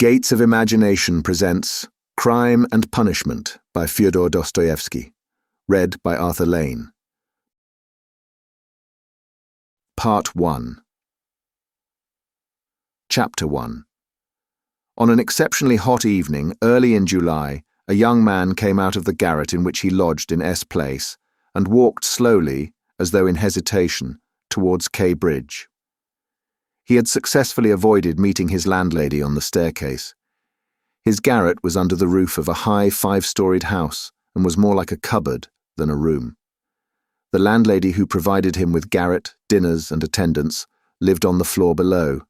Gates of Imagination presents Crime and Punishment by Fyodor Dostoevsky, read by Arthur Lane. Part 1. Chapter 1. On an exceptionally hot evening, early in July, a young man came out of the garret in which he lodged in S Place and walked slowly, as though in hesitation, towards K Bridge. He had successfully avoided meeting his landlady on the staircase. His garret was under the roof of a high 5-storied house and was more like a cupboard than a room. The landlady who provided him with garret, dinners, and attendance lived on the floor below,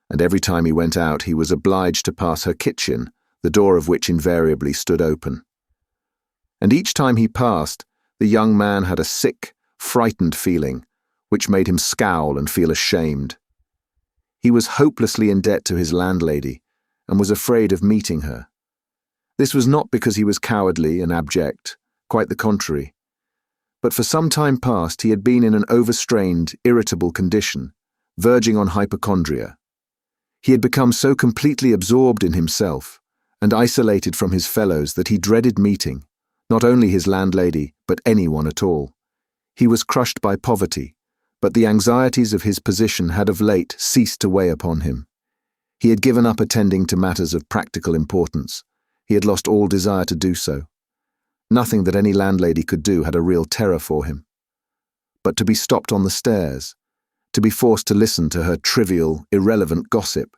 and every time he went out he was obliged to pass her kitchen, the door of which invariably stood open. And each time he passed, the young man had a sick, frightened feeling, which made him scowl and feel ashamed. He was hopelessly in debt to his landlady, and was afraid of meeting her. This was not because he was cowardly and abject, quite the contrary. But for some time past he had been in an overstrained, irritable condition, verging on hypochondria. He had become so completely absorbed in himself, and isolated from his fellows that he dreaded meeting, not only his landlady, but anyone at all. He was crushed by poverty, but the anxieties of his position had of late ceased to weigh upon him. He had given up attending to matters of practical importance. He had lost all desire to do so. Nothing that any landlady could do had a real terror for him. But to be stopped on the stairs, to be forced to listen to her trivial, irrelevant gossip,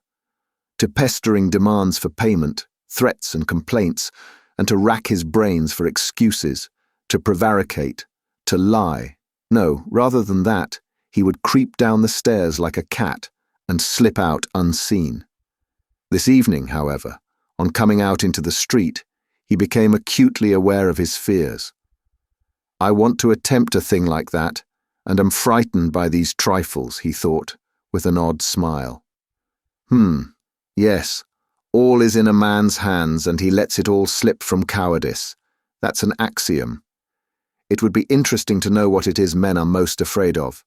to pestering demands for payment, threats and complaints, and to rack his brains for excuses, to prevaricate, to lie. No, rather than that, he would creep down the stairs like a cat and slip out unseen. This evening, however, on coming out into the street, he became acutely aware of his fears. I want to attempt a thing like that, and am frightened by these trifles, he thought, with an odd smile. Yes, all is in a man's hands, and he lets it all slip from cowardice. That's an axiom. It would be interesting to know what it is men are most afraid of.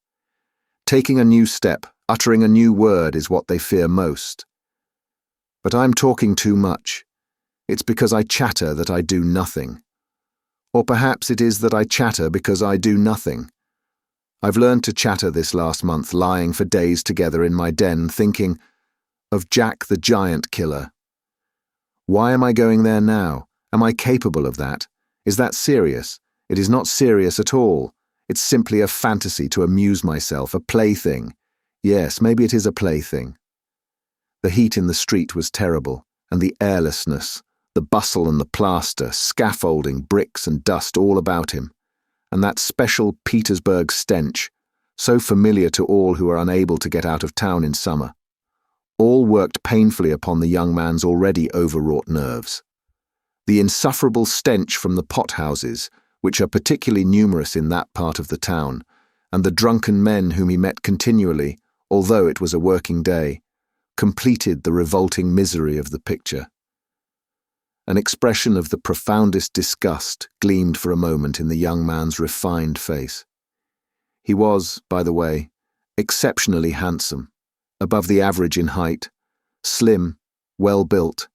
Taking a new step, uttering a new word is what they fear most. But I'm talking too much. It's because I chatter that I do nothing. Or perhaps it is that I chatter because I do nothing. I've learned to chatter this last month, lying for days together in my den, thinking of Jack the Giant Killer. Why am I going there now? Am I capable of that? Is that serious? It is not serious at all. It's simply a fantasy to amuse myself, a plaything. Yes, maybe it is a plaything. The heat in the street was terrible, and the airlessness, the bustle and the plaster, scaffolding, bricks and dust all about him, and that special Petersburg stench, so familiar to all who are unable to get out of town in summer. All worked painfully upon the young man's already overwrought nerves. The insufferable stench from the pothouses, which are particularly numerous in that part of the town, and the drunken men whom he met continually, although it was a working day, completed the revolting misery of the picture. An expression of the profoundest disgust gleamed for a moment in the young man's refined face. He was, by the way, exceptionally handsome, above the average in height, slim, well-built,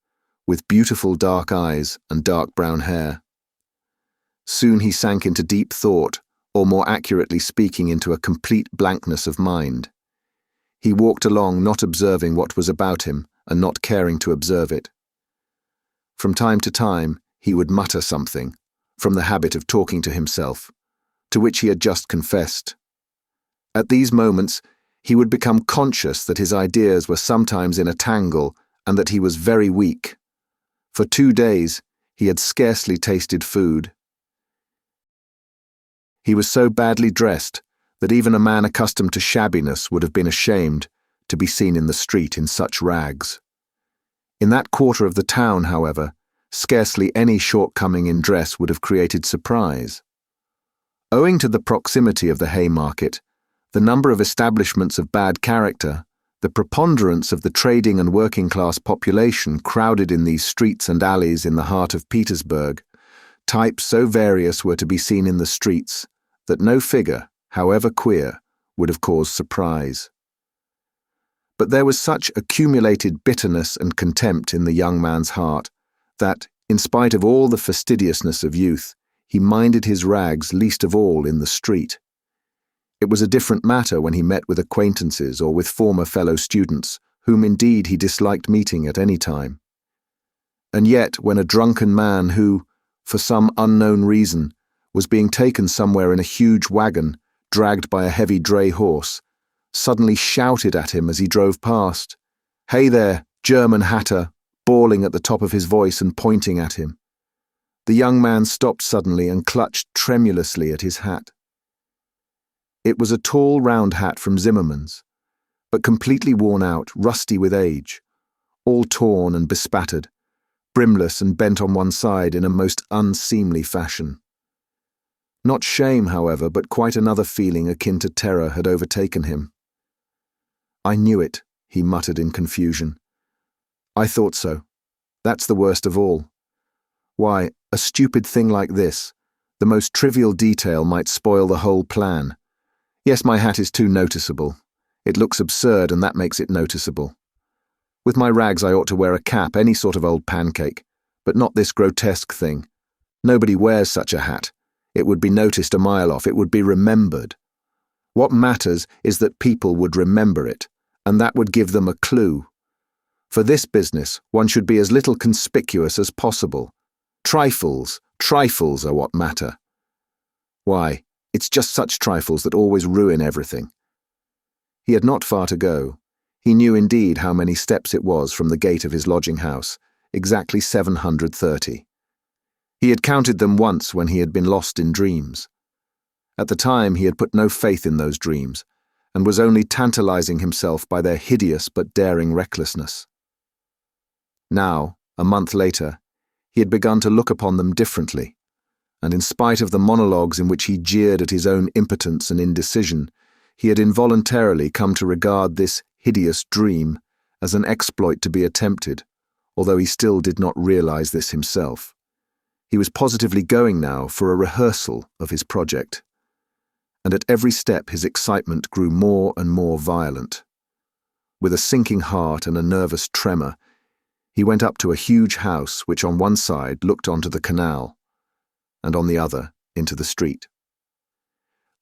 with beautiful dark eyes and dark brown hair. Soon he sank into deep thought, or more accurately speaking, into a complete blankness of mind. He walked along not observing what was about him and not caring to observe it. From time to time he would mutter something, from the habit of talking to himself, to which he had just confessed. At these moments he would become conscious that his ideas were sometimes in a tangle and that he was very weak. For 2 days he had scarcely tasted food. He was so badly dressed that even a man accustomed to shabbiness would have been ashamed to be seen in the street in such rags. In that quarter of the town, however, scarcely any shortcoming in dress would have created surprise. Owing to the proximity of the Haymarket, the number of establishments of bad character, the preponderance of the trading and working-class population crowded in these streets and alleys in the heart of Petersburg, types so various were to be seen in the streets that no figure, however queer, would have caused surprise. But there was such accumulated bitterness and contempt in the young man's heart that, in spite of all the fastidiousness of youth, he minded his rags least of all in the street. It was a different matter when he met with acquaintances or with former fellow students, whom indeed he disliked meeting at any time. And yet, when a drunken man who, for some unknown reason, was being taken somewhere in a huge wagon, dragged by a heavy dray horse, suddenly shouted at him as he drove past, "Hey there, German hatter," bawling at the top of his voice and pointing at him. The young man stopped suddenly and clutched tremulously at his hat. It was a tall round hat from Zimmermann's, but completely worn out, rusty with age, all torn and bespattered, brimless and bent on one side in a most unseemly fashion. Not shame, however, but quite another feeling akin to terror had overtaken him. "I knew it," he muttered in confusion. "I thought so. That's the worst of all. Why, a stupid thing like this, the most trivial detail might spoil the whole plan. Yes, my hat is too noticeable. It looks absurd, and that makes it noticeable. With my rags I ought to wear a cap, any sort of old pancake, but not this grotesque thing. Nobody wears such a hat. It would be noticed a mile off. It would be remembered. What matters is that people would remember it, and that would give them a clue. For this business, one should be as little conspicuous as possible. Trifles are what matter. Why, it's just such trifles that always ruin everything." He had not far to go. He knew indeed how many steps it was from the gate of his lodging house, exactly 730. He had counted them once when he had been lost in dreams. At the time he had put no faith in those dreams, and was only tantalizing himself by their hideous but daring recklessness. Now, a month later, he had begun to look upon them differently, and in spite of the monologues in which he jeered at his own impotence and indecision, he had involuntarily come to regard this hideous dream as an exploit to be attempted, although he still did not realize this himself. He was positively going now for a rehearsal of his project, and at every step his excitement grew more and more violent. With a sinking heart and a nervous tremor, he went up to a huge house which on one side looked onto the canal, and on the other into the street.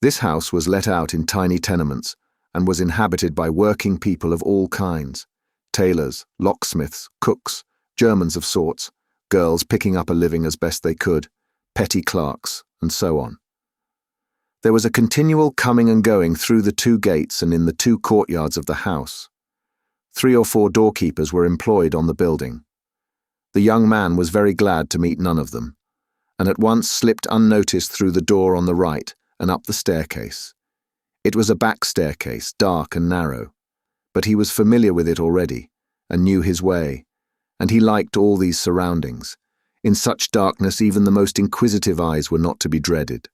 This house was let out in tiny tenements and was inhabited by working people of all kinds: tailors, locksmiths, cooks, Germans of sorts, girls picking up a living as best they could, petty clerks, and so on. There was a continual coming and going through the two gates and in the two courtyards of the house. 3 or 4 doorkeepers were employed on the building. The young man was very glad to meet none of them, and at once slipped unnoticed through the door on the right and up the staircase. It was a back staircase, dark and narrow, but he was familiar with it already, and knew his way, and he liked all these surroundings. In such darkness even the most inquisitive eyes were not to be dreaded.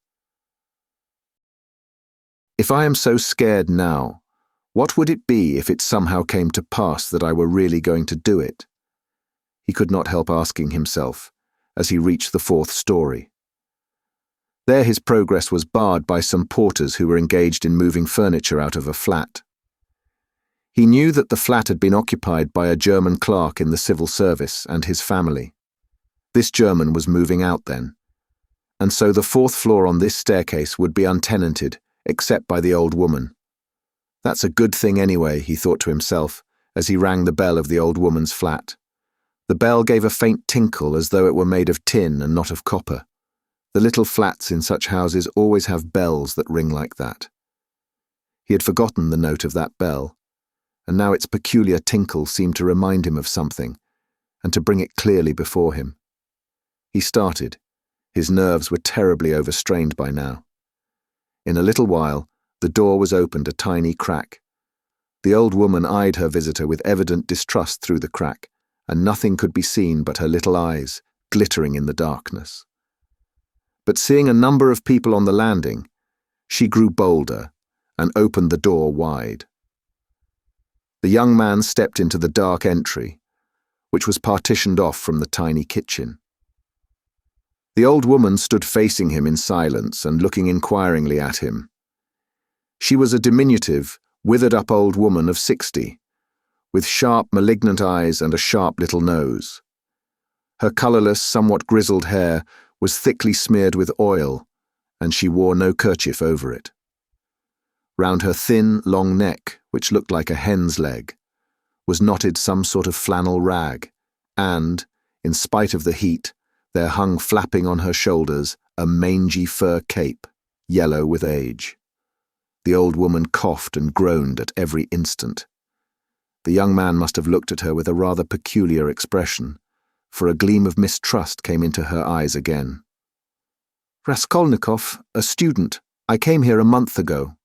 If I am so scared now, what would it be if it somehow came to pass that I were really going to do it? He could not help asking himself, as he reached the 4th story. There his progress was barred by some porters who were engaged in moving furniture out of a flat. He knew that the flat had been occupied by a German clerk in the civil service and his family. This German was moving out then, and so the 4th floor on this staircase would be untenanted, except by the old woman. That's a good thing anyway, he thought to himself, as he rang the bell of the old woman's flat. The bell gave a faint tinkle as though it were made of tin and not of copper. The little flats in such houses always have bells that ring like that. He had forgotten the note of that bell, and now its peculiar tinkle seemed to remind him of something, and to bring it clearly before him. He started. His nerves were terribly overstrained by now. In a little while, the door was opened a tiny crack. The old woman eyed her visitor with evident distrust through the crack, and nothing could be seen but her little eyes, glittering in the darkness. But seeing a number of people on the landing, she grew bolder and opened the door wide. The young man stepped into the dark entry, which was partitioned off from the tiny kitchen. The old woman stood facing him in silence and looking inquiringly at him. She was a diminutive, withered-up old woman of 60, with sharp, malignant eyes and a sharp little nose. Her colourless, somewhat grizzled hair was thickly smeared with oil, and she wore no kerchief over it. Round her thin, long neck, which looked like a hen's leg, was knotted some sort of flannel rag, and, in spite of the heat, there hung flapping on her shoulders a mangy fur cape, yellow with age. The old woman coughed and groaned at every instant. The young man must have looked at her with a rather peculiar expression, for a gleam of mistrust came into her eyes again. "Raskolnikov, a student. I came here a month ago,"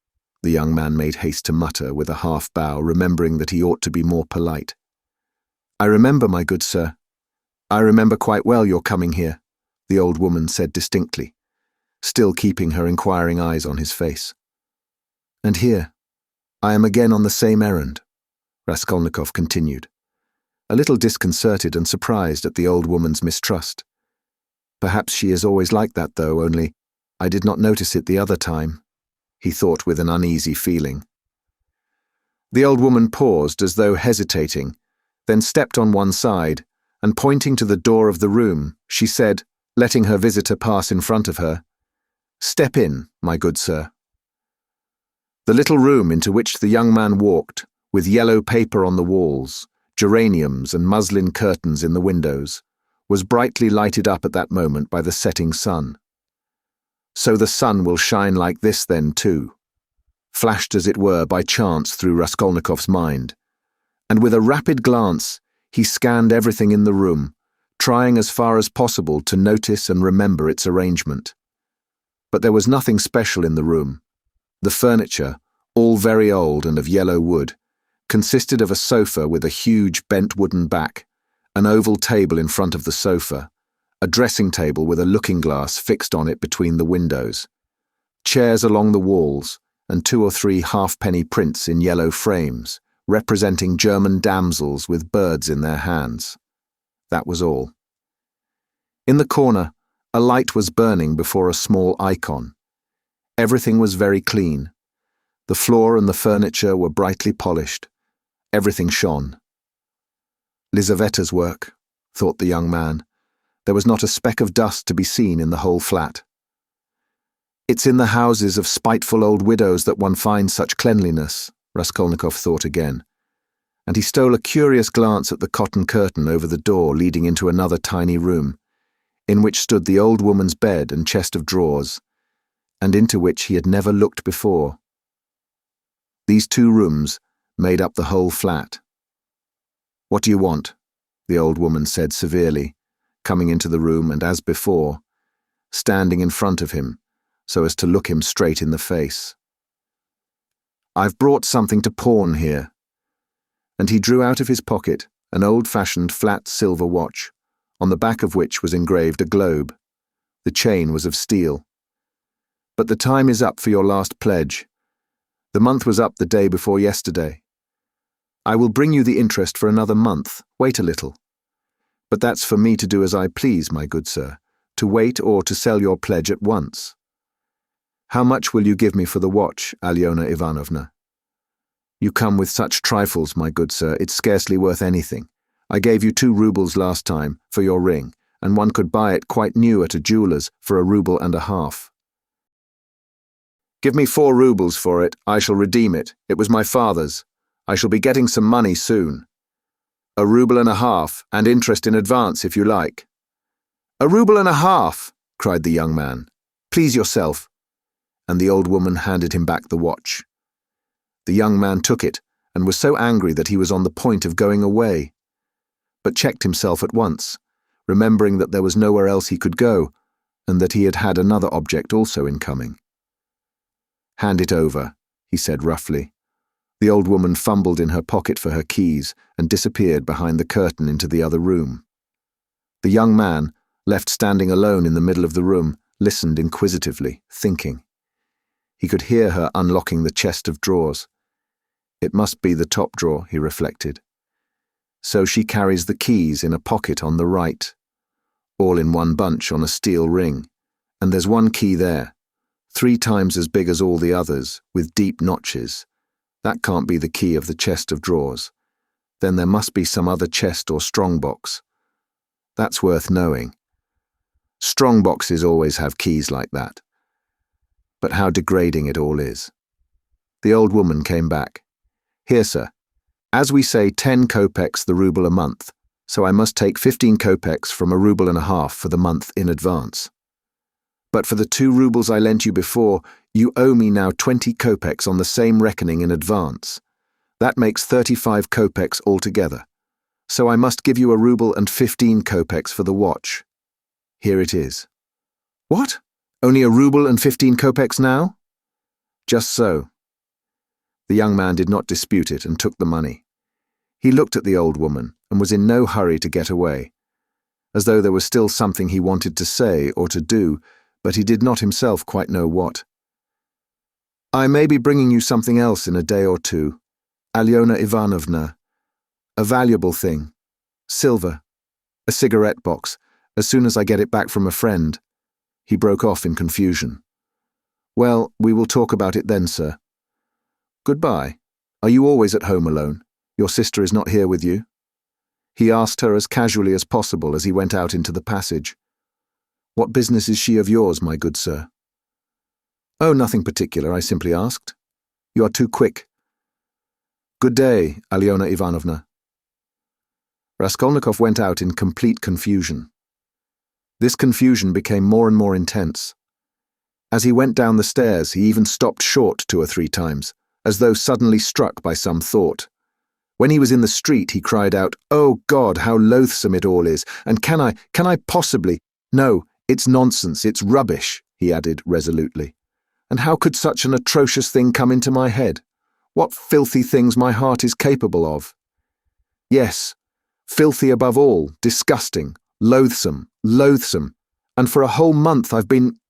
the young man made haste to mutter with a half-bow, remembering that he ought to be more polite. "I remember, my good sir. I remember quite well your coming here," the old woman said distinctly, still keeping her inquiring eyes on his face. "And here, I am again on the same errand," Raskolnikov continued, a little disconcerted and surprised at the old woman's mistrust. "Perhaps she is always like that, though, only I did not notice it the other time," he thought with an uneasy feeling. The old woman paused as though hesitating, then stepped on one side, and pointing to the door of the room, she said, letting her visitor pass in front of her, "Step in, my good sir." The little room into which the young man walked, with yellow paper on the walls, geraniums and muslin curtains in the windows, was brightly lighted up at that moment by the setting sun. "So the sun will shine like this then, too," flashed as it were by chance through Raskolnikov's mind, and with a rapid glance he scanned everything in the room, trying as far as possible to notice and remember its arrangement. But there was nothing special in the room. The furniture, all very old and of yellow wood, consisted of a sofa with a huge bent wooden back, an oval table in front of the sofa, a dressing table with a looking-glass fixed on it between the windows, chairs along the walls, and 2 or 3 halfpenny prints in yellow frames, representing German damsels with birds in their hands. That was all. In the corner, a light was burning before a small icon. Everything was very clean. The floor and the furniture were brightly polished. Everything shone. Lizaveta's work, thought the young man. There was not a speck of dust to be seen in the whole flat. It's in the houses of spiteful old widows that one finds such cleanliness, Raskolnikov thought again, and he stole a curious glance at the cotton curtain over the door leading into another tiny room, in which stood the old woman's bed and chest of drawers, and into which he had never looked before. These 2 rooms made up the whole flat. "What do you want?" the old woman said severely, coming into the room and, as before, standing in front of him so as to look him straight in the face. "I've brought something to pawn here," and he drew out of his pocket an old-fashioned flat silver watch, on the back of which was engraved a globe. The chain was of steel. "But the time is up for your last pledge. The month was up the day before yesterday. I will bring you the interest for another month. Wait a little. But that's for me to do as I please, my good sir, to wait or to sell your pledge at once. How much will you give me for the watch, Alyona Ivanovna? You come with such trifles, my good sir, it's scarcely worth anything. I gave you 2 rubles last time for your ring, and one could buy it quite new at a jeweller's for 1.5 rubles. Give me 4 rubles for it, I shall redeem it. It was my father's. I shall be getting some money soon. 1.5 rubles, and interest in advance if you like." 1.5 rubles, cried the young man. "Please yourself." And the old woman handed him back the watch. The young man took it, and was so angry that he was on the point of going away, but checked himself at once, remembering that there was nowhere else he could go, and that he had had another object also in coming. "Hand it over," he said roughly. The old woman fumbled in her pocket for her keys and disappeared behind the curtain into the other room. The young man, left standing alone in the middle of the room, listened inquisitively, thinking. He could hear her unlocking the chest of drawers. It must be the top drawer, he reflected. So she carries the keys in a pocket on the right, all in one bunch on a steel ring, and there's one key there, 3 times as big as all the others, with deep notches. That can't be the key of the chest of drawers. Then there must be some other chest or strongbox. That's worth knowing. Strong boxes always have keys like that. But how degrading it all is. The old woman came back. Here, sir. As we say 10 kopecks the ruble a month, so I must take 15 kopecks from a ruble and a half for the month in advance. But for the 2 rubles I lent you before, you owe me now 20 kopecks on the same reckoning in advance. That makes 35 kopecks altogether. So I must give you a ruble and 15 kopecks for the watch. Here it is. What? Only a ruble and 15 kopecks now? Just so. The young man did not dispute it and took the money. He looked at the old woman and was in no hurry to get away, as though there was still something he wanted to say or to do, but he did not himself quite know what. I may be bringing you something else in a day or two, Alyona Ivanovna. A valuable thing. Silver. A cigarette box, as soon as I get it back from a friend. He broke off in confusion. Well, we will talk about it then, sir. Goodbye. Are you always at home alone? Your sister is not here with you? He asked her as casually as possible as he went out into the passage. What business is she of yours, my good sir? Oh, nothing particular, I simply asked. You are too quick. Good day, Alyona Ivanovna. Raskolnikov went out in complete confusion. This confusion became more and more intense. As he went down the stairs, he even stopped short 2 or 3 times, as though suddenly struck by some thought. When he was in the street, he cried out, "Oh God, how loathsome it all is, and can I possibly— No, it's nonsense, it's rubbish," he added resolutely. And how could such an atrocious thing come into my head? What filthy things my heart is capable of. Yes, filthy above all, disgusting, loathsome, and for a whole month I've been—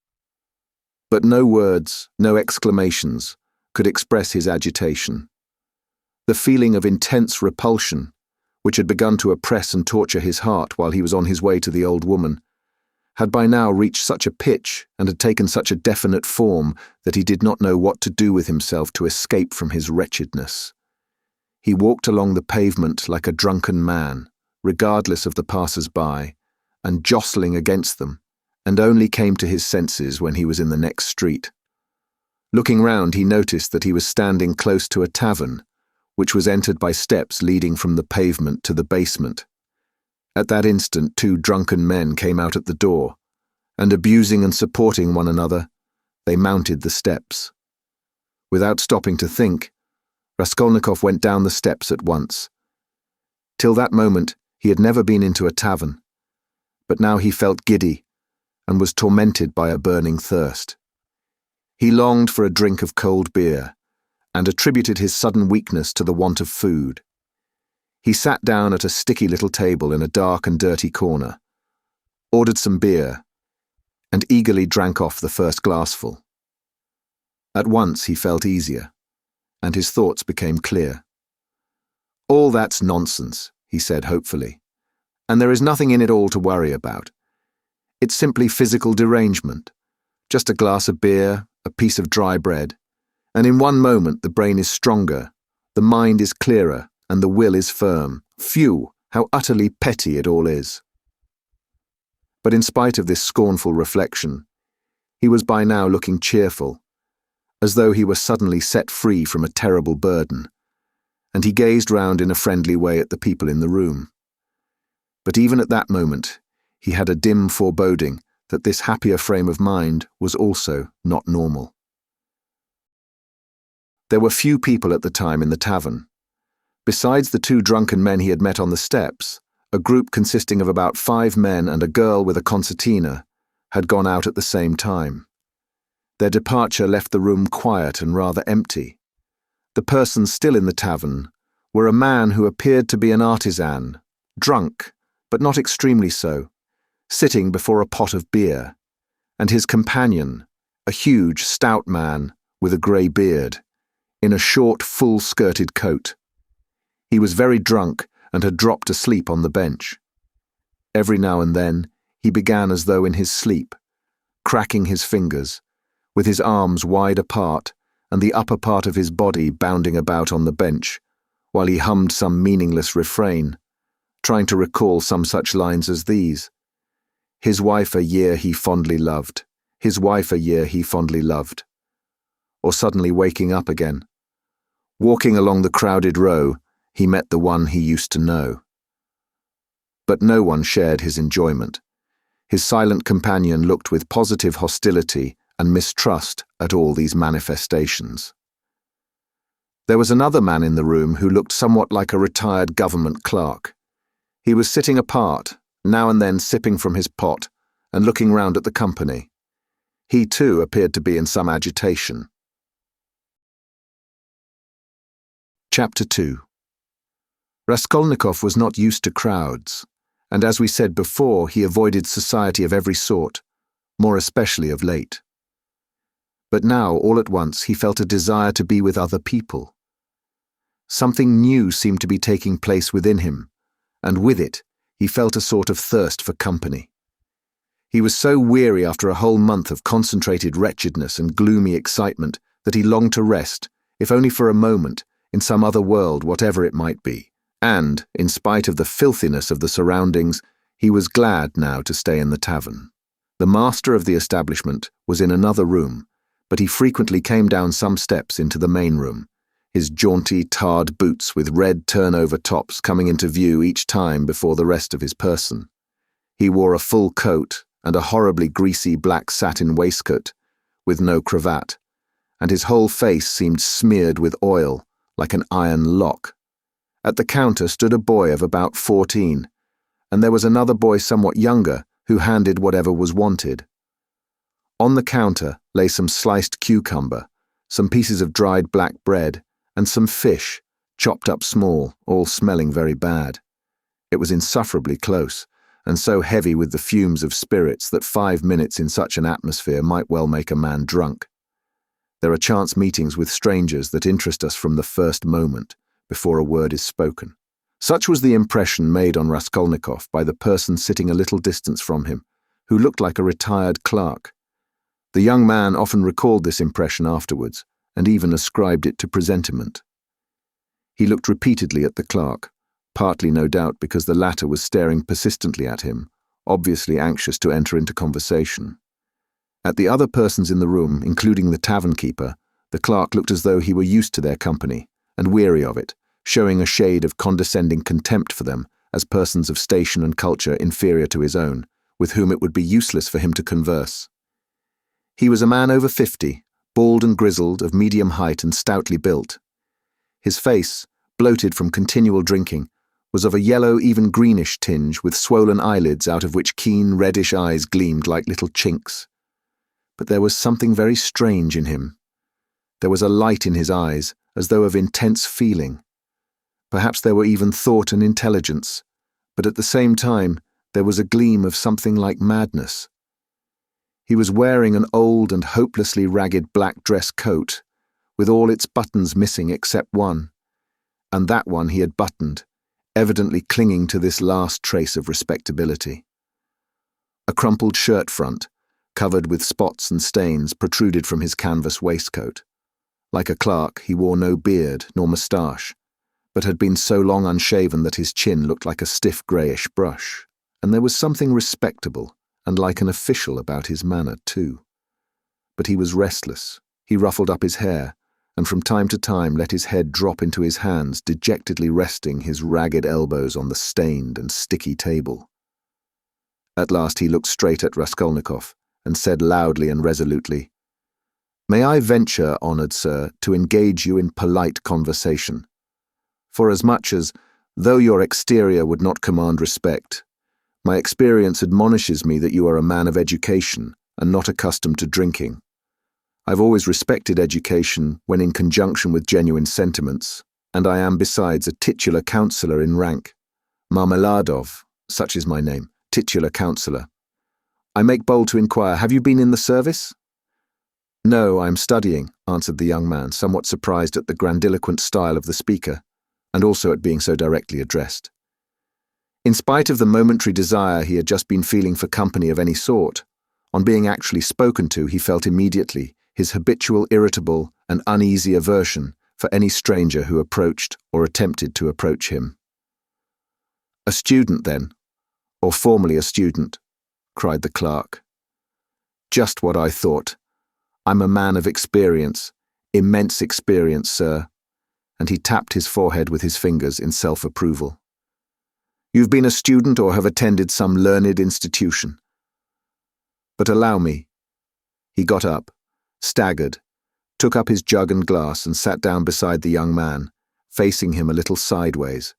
But no words, no exclamations could express his agitation. The feeling of intense repulsion, which had begun to oppress and torture his heart while he was on his way to the old woman, had by now reached such a pitch and had taken such a definite form that he did not know what to do with himself to escape from his wretchedness. He walked along the pavement like a drunken man, regardless of the passers-by, and jostling against them, and only came to his senses when he was in the next street. Looking round, he noticed that he was standing close to a tavern, which was entered by steps leading from the pavement to the basement. At that instant 2 drunken men came out at the door, and abusing and supporting one another, they mounted the steps. Without stopping to think, Raskolnikov went down the steps at once. Till that moment, he had never been into a tavern, but now he felt giddy and was tormented by a burning thirst. He longed for a drink of cold beer, and attributed his sudden weakness to the want of food. He sat down at a sticky little table in a dark and dirty corner, ordered some beer, and eagerly drank off the first glassful. At once he felt easier, and his thoughts became clear. "All that's nonsense," he said hopefully, "and there is nothing in it all to worry about. It's simply physical derangement, just a glass of beer, a piece of dry bread, and in one moment the brain is stronger, the mind is clearer, and the will is firm. Phew, how utterly petty it all is." But in spite of this scornful reflection, he was by now looking cheerful, as though he were suddenly set free from a terrible burden, and he gazed round in a friendly way at the people in the room. But even at that moment, he had a dim foreboding that this happier frame of mind was also not normal. There were few people at the time in the tavern. Besides the 2 drunken men he had met on the steps, a group consisting of about 5 men and a girl with a concertina had gone out at the same time. Their departure left the room quiet and rather empty. The persons still in the tavern were a man who appeared to be an artisan, drunk, but not extremely so, sitting before a pot of beer, and his companion, a huge, stout man with a grey beard, in a short, full-skirted coat. He was very drunk and had dropped asleep on the bench. Every now and then he began as though in his sleep, cracking his fingers, with his arms wide apart and the upper part of his body bounding about on the bench, while he hummed some meaningless refrain, trying to recall some such lines as these. His wife a year he fondly loved, his wife a year he fondly loved. Or suddenly waking up again. Walking along the crowded row, he met the one he used to know. But no one shared his enjoyment. His silent companion looked with positive hostility and mistrust at all these manifestations. There was another man in the room who looked somewhat like a retired government clerk. He was sitting apart, now and then sipping from his pot and looking round at the company. He too appeared to be in some agitation. Chapter 2. Raskolnikov was not used to crowds, and as we said before, he avoided society of every sort, more especially of late. But now, all at once, he felt a desire to be with other people. Something new seemed to be taking place within him, and with it, he felt a sort of thirst for company. He was so weary after a whole month of concentrated wretchedness and gloomy excitement that he longed to rest, if only for a moment, in some other world, whatever it might be. And, in spite of the filthiness of the surroundings, he was glad now to stay in the tavern. The master of the establishment was in another room, but he frequently came down some steps into the main room, his jaunty, tarred boots with red turnover tops coming into view each time before the rest of his person. He wore a full coat and a horribly greasy black satin waistcoat, with no cravat, and his whole face seemed smeared with oil, like an iron lock. At the counter stood a boy of about 14, and there was another boy somewhat younger who handed whatever was wanted. On the counter lay some sliced cucumber, some pieces of dried black bread, and some fish, chopped up small, all smelling very bad. It was insufferably close, and so heavy with the fumes of spirits that 5 minutes in such an atmosphere might well make a man drunk. There are chance meetings with strangers that interest us from the first moment, before a word is spoken. Such was the impression made on Raskolnikov by the person sitting a little distance from him, who looked like a retired clerk. The young man often recalled this impression afterwards, and even ascribed it to presentiment. He looked repeatedly at the clerk, partly no doubt because the latter was staring persistently at him, obviously anxious to enter into conversation. At the other persons in the room, including the tavern keeper, the clerk looked as though he were used to their company, and weary of it, showing a shade of condescending contempt for them as persons of station and culture inferior to his own, with whom it would be useless for him to converse. He was a man over 50, bald and grizzled, of medium height and stoutly built. His face, bloated from continual drinking, was of a yellow, even greenish tinge, with swollen eyelids out of which keen reddish eyes gleamed like little chinks. But there was something very strange in him. There was a light in his eyes, as though of intense feeling. Perhaps there were even thought and intelligence, but at the same time there was a gleam of something like madness. He was wearing an old and hopelessly ragged black dress coat, with all its buttons missing except one, and that one he had buttoned, evidently clinging to this last trace of respectability. A crumpled shirt front, covered with spots and stains, protruded from his canvas waistcoat. Like a clerk, he wore no beard nor moustache, but had been so long unshaven that his chin looked like a stiff greyish brush, and there was something respectable and like an official about his manner too. But he was restless. He ruffled up his hair, and from time to time let his head drop into his hands, dejectedly resting his ragged elbows on the stained and sticky table. At last he looked straight at Raskolnikov, and said loudly and resolutely, "May I venture, honoured sir, to engage you in polite conversation? Forasmuch as, though your exterior would not command respect, my experience admonishes me that you are a man of education and not accustomed to drinking. I've always respected education when in conjunction with genuine sentiments, and I am besides a titular councillor in rank. Marmeladov, such is my name, titular councillor. I make bold to inquire, have you been in the service?" "No, I am studying," answered the young man, somewhat surprised at the grandiloquent style of the speaker, and also at being so directly addressed. In spite of the momentary desire he had just been feeling for company of any sort, on being actually spoken to he felt immediately his habitual irritable and uneasy aversion for any stranger who approached or attempted to approach him. "A student, then, or formerly a student," cried the clerk. "Just what I thought. I'm a man of experience, immense experience, sir," and he tapped his forehead with his fingers in self-approval. "You've been a student or have attended some learned institution. But allow me." He got up, staggered, took up his jug and glass and sat down beside the young man, facing him a little sideways.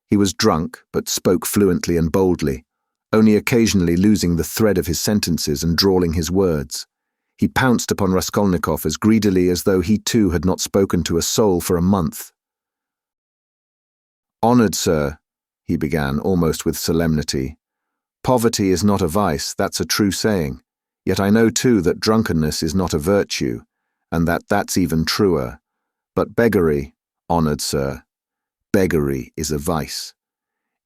He was drunk, but spoke fluently and boldly, only occasionally losing the thread of his sentences and drawling his words. He pounced upon Raskolnikov as greedily as though he too had not spoken to a soul for a month. "Honoured sir," he began, almost with solemnity, "poverty is not a vice, that's a true saying. Yet I know too that drunkenness is not a virtue, and that that's even truer. But beggary, honoured sir, beggary is a vice.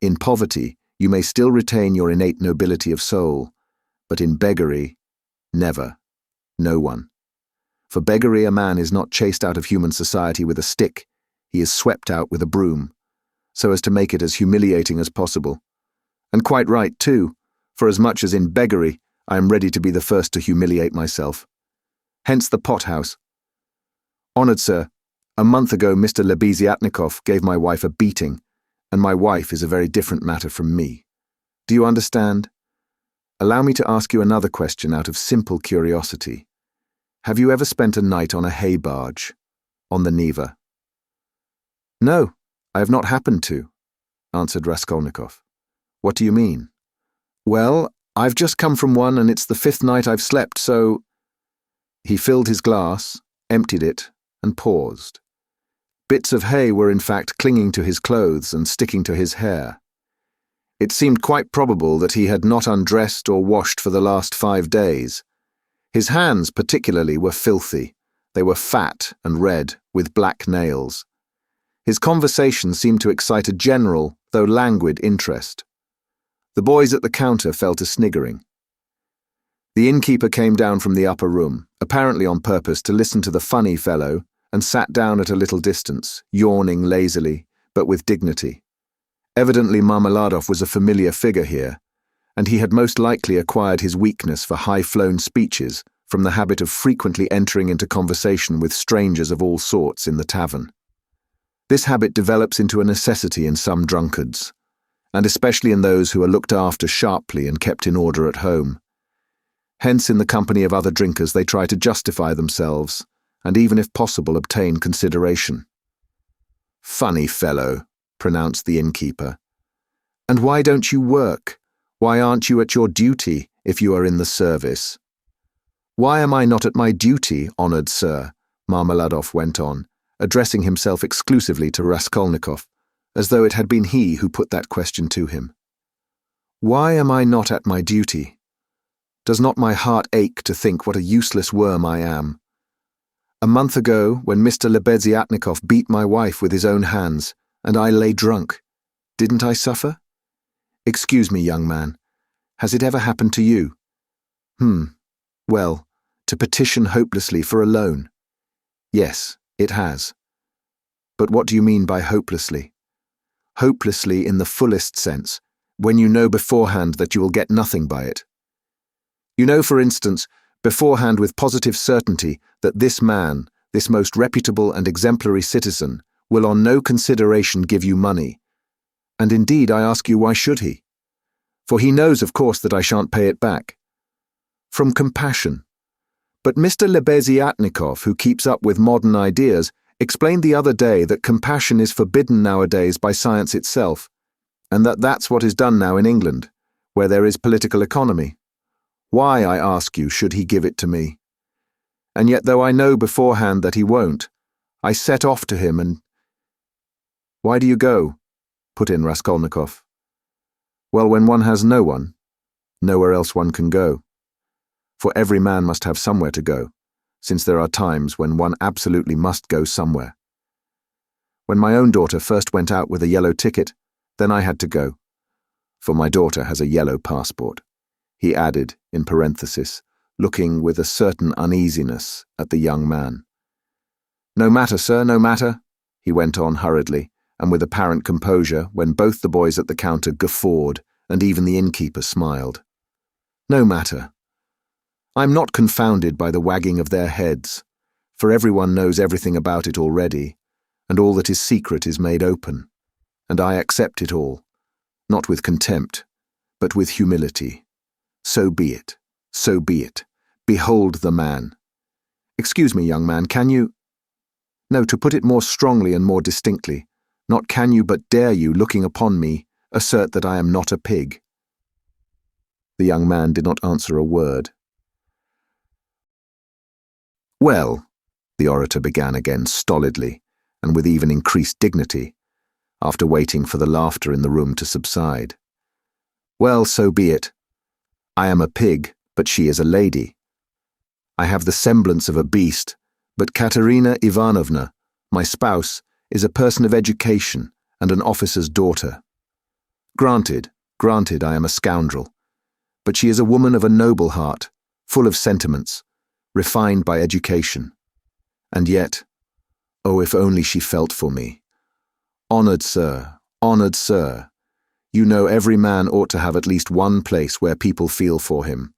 In poverty, you may still retain your innate nobility of soul, but in beggary, never, no one. For beggary a man is not chased out of human society with a stick, he is swept out with a broom, so as to make it as humiliating as possible. And quite right too, for as much as in beggary, I am ready to be the first to humiliate myself. Hence the pothouse. Honoured sir, a month ago Mr. Lebeziatnikov gave my wife a beating, and my wife is a very different matter from me. Do you understand? Allow me to ask you another question out of simple curiosity. Have you ever spent a night on a hay barge, on the Neva?" "No, I have not happened to," answered Raskolnikov. "What do you mean?" "Well, I've just come from one and it's the 5th night I've slept, so—" He filled his glass, emptied it, and paused. Bits of hay were in fact clinging to his clothes and sticking to his hair. It seemed quite probable that he had not undressed or washed for the last 5 days. His hands particularly were filthy. They were fat and red, with black nails. His conversation seemed to excite a general, though languid, interest. The boys at the counter fell to sniggering. The innkeeper came down from the upper room, apparently on purpose to listen to the funny fellow, and sat down at a little distance, yawning lazily, but with dignity. Evidently Marmeladov was a familiar figure here, and he had most likely acquired his weakness for high-flown speeches from the habit of frequently entering into conversation with strangers of all sorts in the tavern. This habit develops into a necessity in some drunkards, and especially in those who are looked after sharply and kept in order at home. Hence, in the company of other drinkers, they try to justify themselves, and even if possible obtain consideration. "Funny fellow," pronounced the innkeeper. "And why don't you work? Why aren't you at your duty if you are in the service?" "Why am I not at my duty, honoured sir?" Marmeladov went on, addressing himself exclusively to Raskolnikov, as though it had been he who put that question to him. "Why am I not at my duty? Does not my heart ache to think what a useless worm I am? A month ago, when Mr. Lebeziatnikov beat my wife with his own hands, and I lay drunk, didn't I suffer? Excuse me, young man, has it ever happened to you? Well, to petition hopelessly for a loan. Yes, it has. But what do you mean by hopelessly? Hopelessly in the fullest sense, when you know beforehand that you will get nothing by it. You know, for instance, beforehand with positive certainty that this man, this most reputable and exemplary citizen, will on no consideration give you money. And indeed, I ask you, why should he? For he knows, of course, that I shan't pay it back. From compassion. But Mr. Lebeziatnikov, who keeps up with modern ideas, explained the other day that compassion is forbidden nowadays by science itself, and that that's what is done now in England, where there is political economy. Why, I ask you, should he give it to me? And yet, though I know beforehand that he won't, I set off to him and— "Why do you go?" put in Raskolnikov. "Well, when one has no one, nowhere else one can go. For every man must have somewhere to go, since there are times when one absolutely must go somewhere. When my own daughter first went out with a yellow ticket, then I had to go. For my daughter has a yellow passport," he added, in parenthesis, looking with a certain uneasiness at the young man. No matter, sir, no matter, he went on hurriedly, and with apparent composure, when both the boys at the counter guffawed, and even the innkeeper smiled. No matter. I'm not confounded by the wagging of their heads, for everyone knows everything about it already, and all that is secret is made open, and I accept it all, not with contempt, but with humility. So be it, so be it. Behold the man. Excuse me, young man, can you— No, to put it more strongly and more distinctly, not can you but dare you, looking upon me, assert that I am not a pig. The young man did not answer a word. Well, the orator began again stolidly, and with even increased dignity, after waiting for the laughter in the room to subside. Well, so be it. I am a pig, but she is a lady. I have the semblance of a beast, but Katerina Ivanovna, my spouse, is a person of education and an officer's daughter. Granted, I am a scoundrel, but she is a woman of a noble heart, full of sentiments, refined by education. And yet, oh, if only she felt for me. Honoured sir, you know every man ought to have at least one place where people feel for him.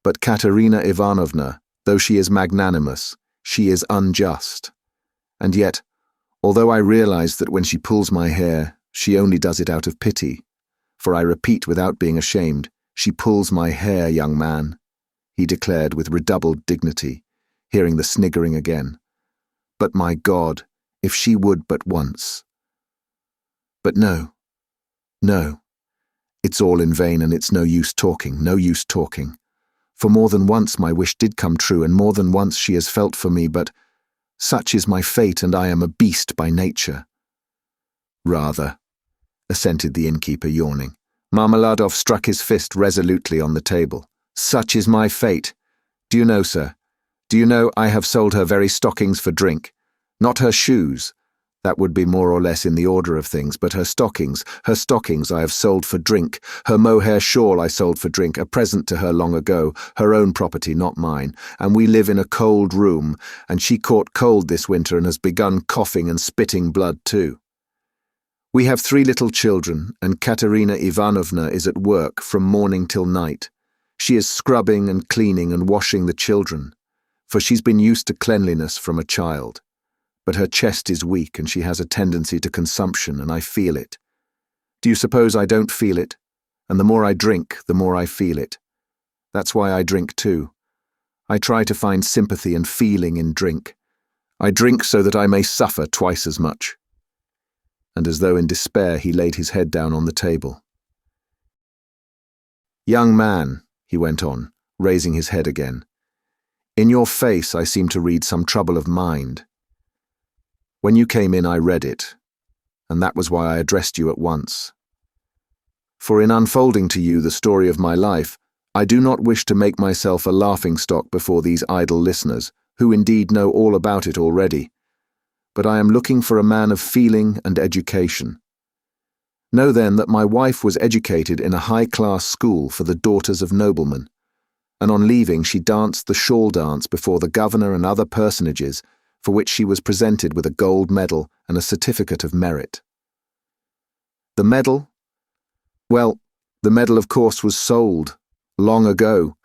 But Katerina Ivanovna, though she is magnanimous, she is unjust. And yet, although I realize that when she pulls my hair, she only does it out of pity, for I repeat without being ashamed, she pulls my hair, young man, he declared with redoubled dignity, hearing the sniggering again. But my God, if she would but once. But no, it's all in vain, and it's no use talking. For more than once my wish did come true, and more than once she has felt for me, but such is my fate, and I am a beast by nature. Rather, assented the innkeeper, yawning. Marmeladov struck his fist resolutely on the table. Such is my fate. Do you know, sir? Do you know I have sold her very stockings for drink? Not her shoes. That would be more or less in the order of things, but her stockings I have sold for drink. Her mohair shawl I sold for drink, a present to her long ago, her own property, not mine. And we live in a cold room, and she caught cold this winter and has begun coughing and spitting blood too. We have 3 little children, and Katerina Ivanovna is at work from morning till night. She is scrubbing and cleaning and washing the children, for she's been used to cleanliness from a child. But her chest is weak, and she has a tendency to consumption, and I feel it. Do you suppose I don't feel it? And the more I drink, the more I feel it. That's why I drink too. I try to find sympathy and feeling in drink. I drink so that I may suffer twice as much. And as though in despair, he laid his head down on the table. Young man, he went on, raising his head again, in your face I seem to read some trouble of mind. When you came in I read it, and that was why I addressed you at once. For in unfolding to you the story of my life, I do not wish to make myself a laughingstock before these idle listeners, who indeed know all about it already, but I am looking for a man of feeling and education. Know then that my wife was educated in a high-class school for the daughters of noblemen, and on leaving she danced the shawl dance before the governor and other personages, for which she was presented with a gold medal and a certificate of merit. The medal? Well, the medal of course was sold, long ago,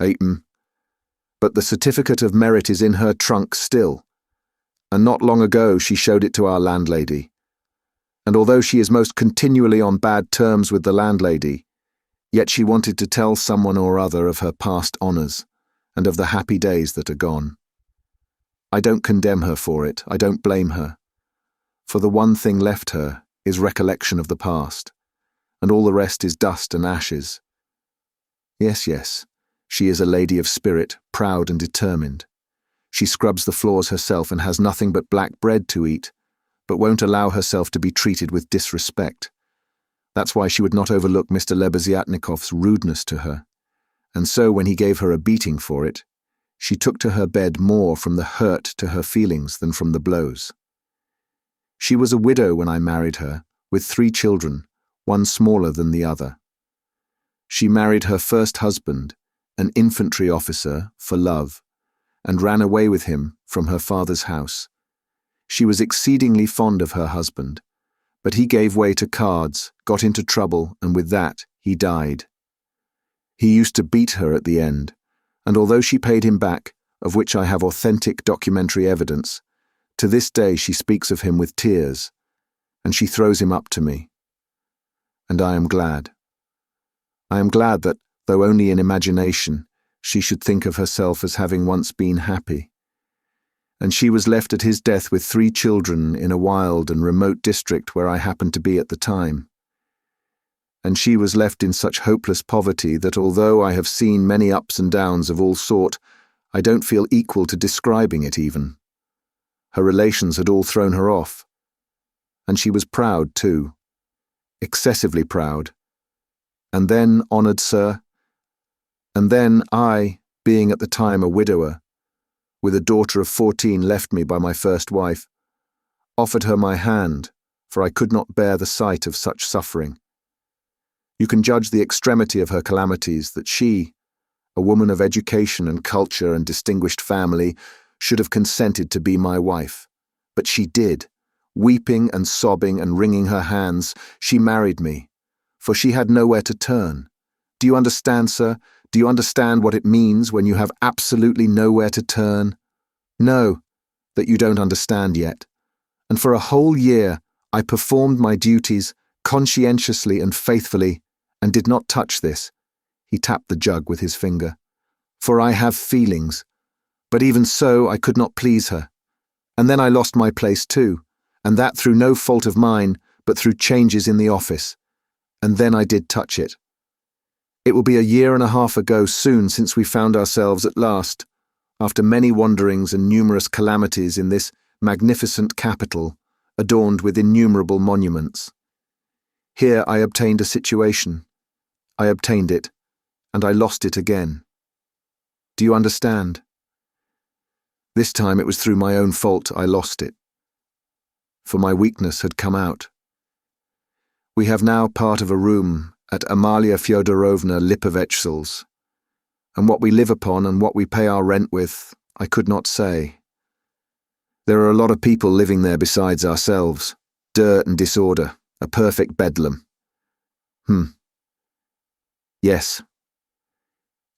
but the certificate of merit is in her trunk still, and not long ago she showed it to our landlady. And although she is most continually on bad terms with the landlady, yet she wanted to tell someone or other of her past honours, and of the happy days that are gone. I don't condemn her for it, I don't blame her, for the one thing left her is recollection of the past, and all the rest is dust and ashes. Yes, she is a lady of spirit, proud and determined. She scrubs the floors herself and has nothing but black bread to eat, but won't allow herself to be treated with disrespect. That's why she would not overlook Mr. Lebeziatnikov's rudeness to her, and so when he gave her a beating for it, she took to her bed more from the hurt to her feelings than from the blows. She was a widow when I married her, with 3 children, one smaller than the other. She married her first husband, an infantry officer, for love, and ran away with him from her father's house. She was exceedingly fond of her husband, but he gave way to cards, got into trouble, and with that, he died. He used to beat her at the end, and although she paid him back, of which I have authentic documentary evidence, to this day she speaks of him with tears, and she throws him up to me. And I am glad. I am glad that, though only in imagination, she should think of herself as having once been happy. And she was left at his death with 3 children in a wild and remote district where I happened to be at the time. And she was left in such hopeless poverty that although I have seen many ups and downs of all sort, I don't feel equal to describing it even. Her relations had all thrown her off. And she was proud too. Excessively proud. And then, honoured sir, and then I, being at the time a widower, with a daughter of 14 left me by my first wife, offered her my hand, for I could not bear the sight of such suffering. You can judge the extremity of her calamities that she, a woman of education and culture and distinguished family, should have consented to be my wife. But she did. Weeping and sobbing and wringing her hands, she married me, for she had nowhere to turn. Do you understand, sir? Do you understand what it means when you have absolutely nowhere to turn? No, that you don't understand yet. And for a whole year I performed my duties conscientiously and faithfully, and did not touch this. He tapped the jug with his finger. For I have feelings. But even so I could not please her. And then I lost my place too, and that through no fault of mine, but through changes in the office. And then I did touch it. It will be a year and a half ago soon since we found ourselves at last, after many wanderings and numerous calamities in this magnificent capital, adorned with innumerable monuments. Here I obtained a situation. I obtained it, and I lost it again. Do you understand? This time it was through my own fault I lost it, for my weakness had come out. We have now part of a room at Amalia Fyodorovna Lipovetshel's, and what we live upon and what we pay our rent with, I could not say. There are a lot of people living there besides ourselves, dirt and disorder, a perfect bedlam. Yes.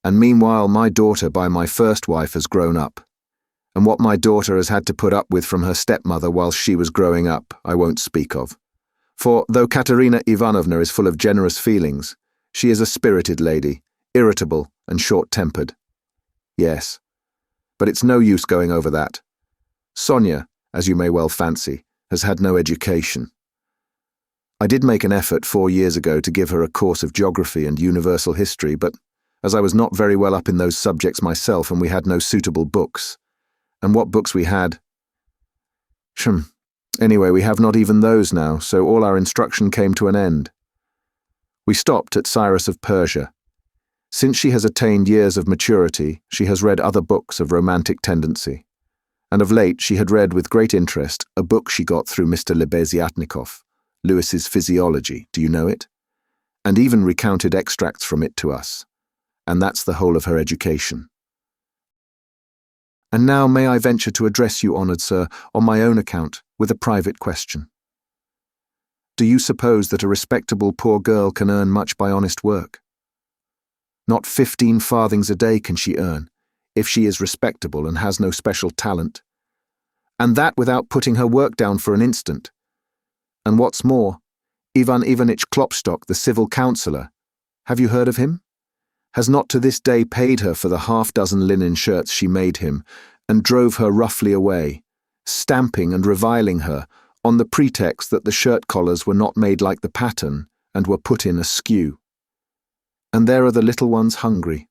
And meanwhile my daughter by my first wife has grown up, and what my daughter has had to put up with from her stepmother while she was growing up, I won't speak of. For, though Katerina Ivanovna is full of generous feelings, she is a spirited lady, irritable and short-tempered. Yes, but it's no use going over that. Sonia, as you may well fancy, has had no education. I did make an effort 4 years ago to give her a course of geography and universal history, but as I was not very well up in those subjects myself and we had no suitable books, and what books we had... Anyway, we have not even those now, so all our instruction came to an end. We stopped at Cyrus of Persia. Since she has attained years of maturity, she has read other books of romantic tendency, and of late she had read with great interest a book she got through Mr. Lebeziatnikov, Lewis's Physiology, do you know it? And even recounted extracts from it to us. And that's the whole of her education. And now may I venture to address you, honoured sir, on my own account, with a private question. Do you suppose that a respectable poor girl can earn much by honest work? Not 15 farthings a day can she earn, if she is respectable and has no special talent. And that without putting her work down for an instant. And what's more, Ivan Ivanitch Klopstock, the civil councillor, have you heard of him? Has not to this day paid her for the 6 linen shirts she made him, and drove her roughly away, stamping and reviling her on the pretext that the shirt collars were not made like the pattern and were put in askew. And there are the little ones hungry.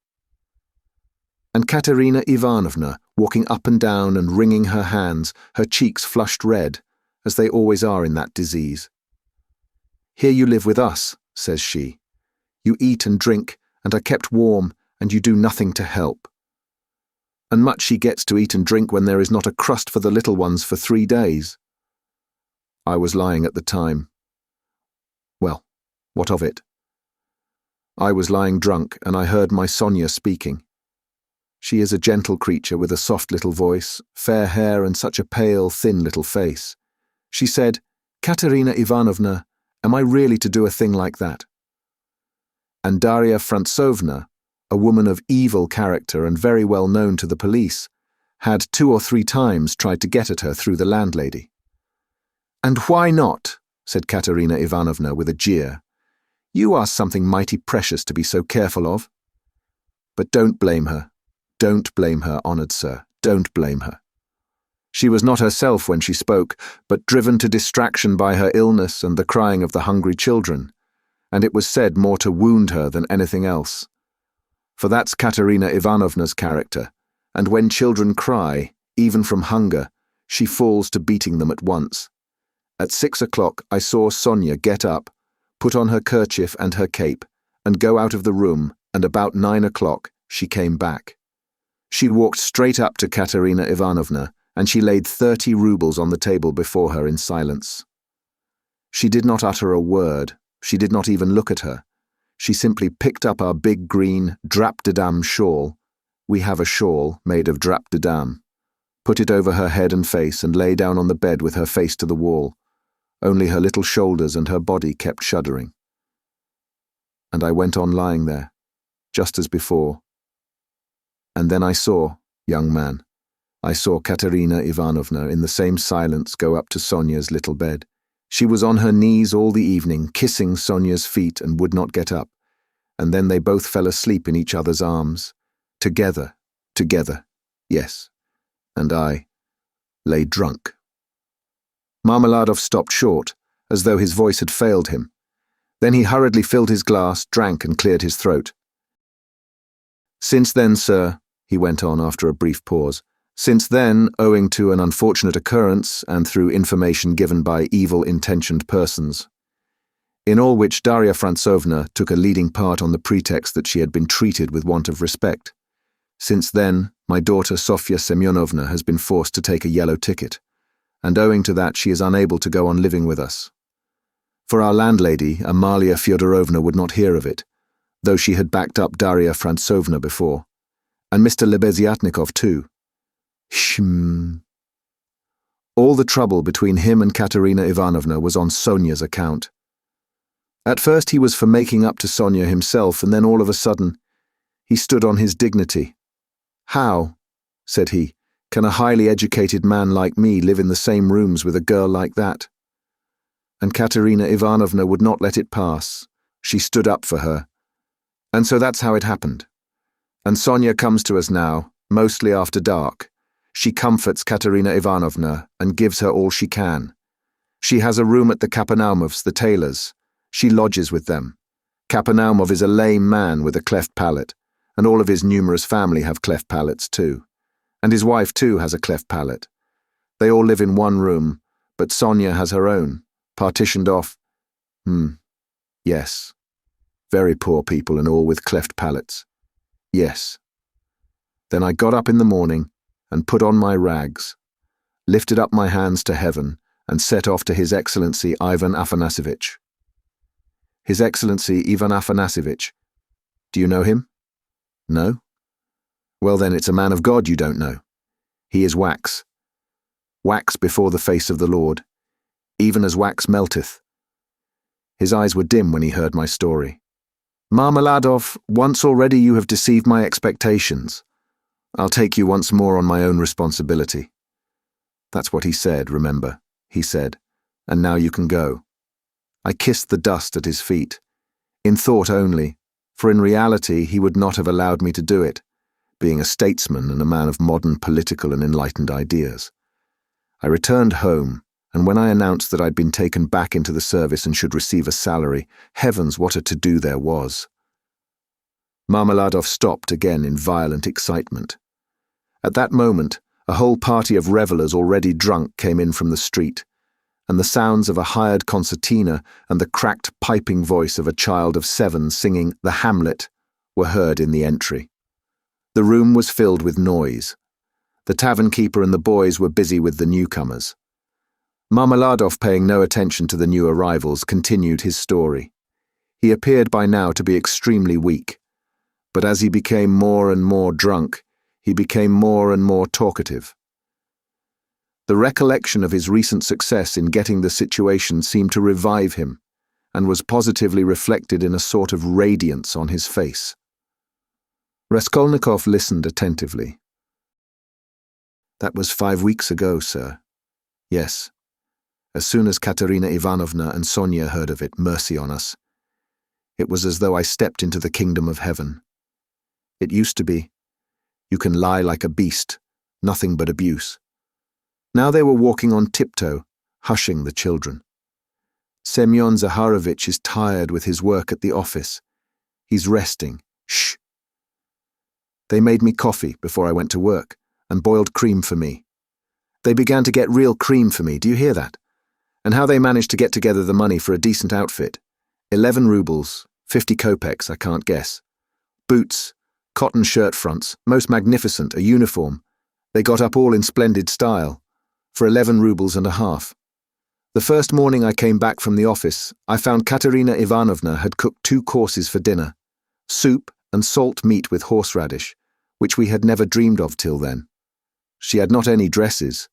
And Katerina Ivanovna walking up and down and wringing her hands, her cheeks flushed red, as they always are in that disease. Here you live with us, says she. You eat and drink, and are kept warm, and you do nothing to help. And much she gets to eat and drink when there is not a crust for the little ones for 3 days. I was lying at the time. Well, what of it? I was lying drunk, and I heard my Sonia speaking. She is a gentle creature with a soft little voice, fair hair and such a pale, thin little face. She said, "Katerina Ivanovna, am I really to do a thing like that?" And Darya Frantsovna, a woman of evil character and very well known to the police, had 2 or 3 times tried to get at her through the landlady. "And why not?" said Katerina Ivanovna with a jeer. "You are something mighty precious to be so careful of." But don't blame her. Don't blame her, honoured sir. Don't blame her. She was not herself when she spoke, but driven to distraction by her illness and the crying of the hungry children, and it was said more to wound her than anything else. For that's Katerina Ivanovna's character, and when children cry, even from hunger, she falls to beating them at once. At 6 o'clock I saw Sonia get up, put on her kerchief and her cape, and go out of the room, and about 9 o'clock she came back. She walked straight up to Katerina Ivanovna, and she laid 30 rubles on the table before her in silence. She did not utter a word, she did not even look at her. She simply picked up our big green drap-de-dam shawl — we have a shawl made of drap-de-dam — put it over her head and face and lay down on the bed with her face to the wall. Only her little shoulders and her body kept shuddering. And I went on lying there, just as before. And then I saw, young man, I saw Katerina Ivanovna in the same silence go up to Sonia's little bed. She was on her knees all the evening, kissing Sonia's feet and would not get up, and then they both fell asleep in each other's arms. Together, yes, and I lay drunk. Marmeladov stopped short, as though his voice had failed him. Then he hurriedly filled his glass, drank and cleared his throat. "Since then, sir," he went on after a brief pause, "since then, owing to an unfortunate occurrence and through information given by evil-intentioned persons, in all which Darya Frantsovna took a leading part on the pretext that she had been treated with want of respect, since then, my daughter Sofya Semyonovna has been forced to take a yellow ticket, and owing to that she is unable to go on living with us. For our landlady, Amalia Fyodorovna, would not hear of it, though she had backed up Darya Frantsovna before, and Mr. Lebeziatnikov too. All the trouble between him and Katerina Ivanovna was on Sonia's account. At first he was for making up to Sonia himself, and then all of a sudden he stood on his dignity. "How," said he, "can a highly educated man like me live in the same rooms with a girl like that?" And Katerina Ivanovna would not let it pass. She stood up for her. And so that's how it happened. And Sonia comes to us now, mostly after dark. She comforts Katerina Ivanovna and gives her all she can. She has a room at the Kapanaumovs, the tailors. She lodges with them. Kapanaumov is a lame man with a cleft palate, and all of his numerous family have cleft palates too. And his wife too has a cleft palate. They all live in one room, but Sonia has her own, partitioned off. Yes. Very poor people and all with cleft palates. Yes. Then I got up in the morning and put on my rags, lifted up my hands to heaven, and set off to His Excellency Ivan Afanasievich. His Excellency Ivan Afanasievich. Do you know him? No? Well then, it's a man of God you don't know. He is wax. Wax before the face of the Lord, even as wax melteth. His eyes were dim when he heard my story. "Marmeladov, once already you have deceived my expectations. I'll take you once more on my own responsibility." That's what he said, remember, he said, "and now you can go." I kissed the dust at his feet, in thought only, for in reality he would not have allowed me to do it, being a statesman and a man of modern political and enlightened ideas. I returned home, and when I announced that I'd been taken back into the service and should receive a salary, heavens, what a to-do there was. Marmeladov stopped again in violent excitement. At that moment, a whole party of revellers already drunk came in from the street, and the sounds of a hired concertina and the cracked piping voice of a child of 7 singing The Hamlet were heard in the entry. The room was filled with noise. The tavern-keeper and the boys were busy with the newcomers. Marmeladov, paying no attention to the new arrivals, continued his story. He appeared by now to be extremely weak, but as he became more and more drunk, he became more and more talkative. The recollection of his recent success in getting the situation seemed to revive him, and was positively reflected in a sort of radiance on his face. Raskolnikov listened attentively. "That was 5 weeks ago, sir." "Yes. As soon as Katerina Ivanovna and Sonia heard of it, mercy on us. It was as though I stepped into the kingdom of heaven. It used to be, you can lie like a beast, nothing but abuse. Now they were walking on tiptoe, hushing the children. Semyon Zaharovitch is tired with his work at the office. He's resting. Shh. They made me coffee before I went to work, and boiled cream for me. They began to get real cream for me, do you hear that? And how they managed to get together the money for a decent outfit. 11 rubles, 50 kopecks, I can't guess. Boots, cotton shirt fronts, most magnificent, a uniform. They got up all in splendid style, for 11 rubles and a half. The first morning I came back from the office, I found Katerina Ivanovna had cooked 2 courses for dinner, soup and salt meat with horseradish, which we had never dreamed of till then. She had not any dresses,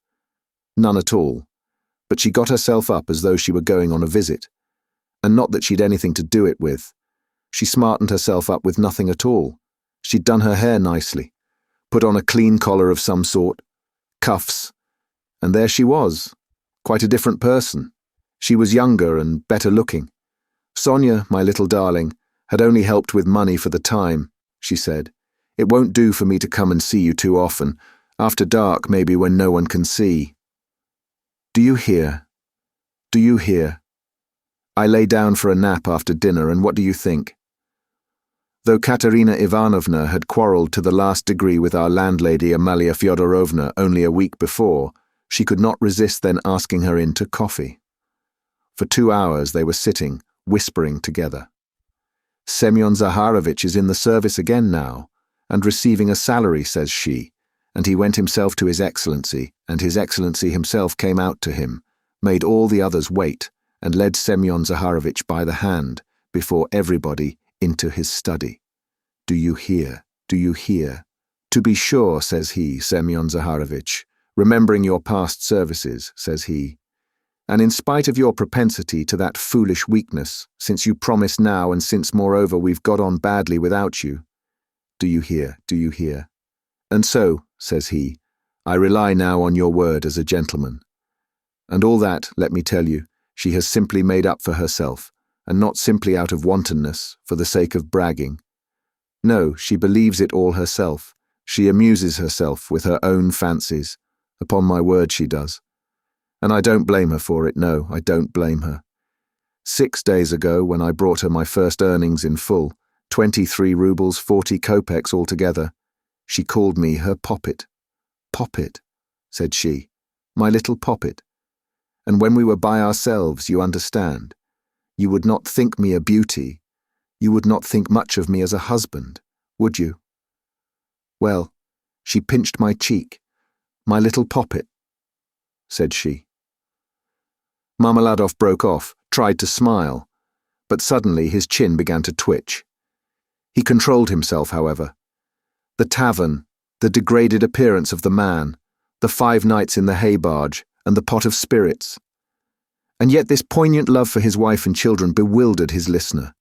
none at all, but she got herself up as though she were going on a visit, and not that she'd anything to do it with. She smartened herself up with nothing at all. She'd done her hair nicely, put on a clean collar of some sort, cuffs, and there she was, quite a different person. She was younger and better looking. Sonia, my little darling, had only helped with money for the time, she said. It won't do for me to come and see you too often, after dark maybe when no one can see. Do you hear? Do you hear? I lay down for a nap after dinner, and what do you think? Though Katerina Ivanovna had quarrelled to the last degree with our landlady Amalia Fyodorovna only a week before, she could not resist then asking her in to coffee. For 2 hours they were sitting, whispering together. Semyon Zaharovitch is in the service again now, and receiving a salary, says she, and he went himself to His Excellency, and His Excellency himself came out to him, made all the others wait, and led Semyon Zaharovitch by the hand, before everybody, into his study. Do you hear? Do you hear? To be sure, says he, Semyon Zaharovitch, remembering your past services, says he, and in spite of your propensity to that foolish weakness, since you promise now and since moreover we've got on badly without you. Do you hear? Do you hear? And so, says he, I rely now on your word as a gentleman. And all that, let me tell you, she has simply made up for herself, and not simply out of wantonness, for the sake of bragging. No, she believes it all herself. She amuses herself with her own fancies. Upon my word she does. And I don't blame her for it, no, I don't blame her. 6 days ago, when I brought her my first earnings in full, 23 rubles 40 kopecks altogether, she called me her poppet. Poppet, said she, my little poppet. And when we were by ourselves, you understand, you would not think me a beauty, you would not think much of me as a husband, would you? Well, she pinched my cheek, my little poppet, said she. Marmeladov broke off, tried to smile, but suddenly his chin began to twitch. He controlled himself, however. The tavern, the degraded appearance of the man, the 5 nights in the hay barge, and the pot of spirits. And yet this poignant love for his wife and children bewildered his listener.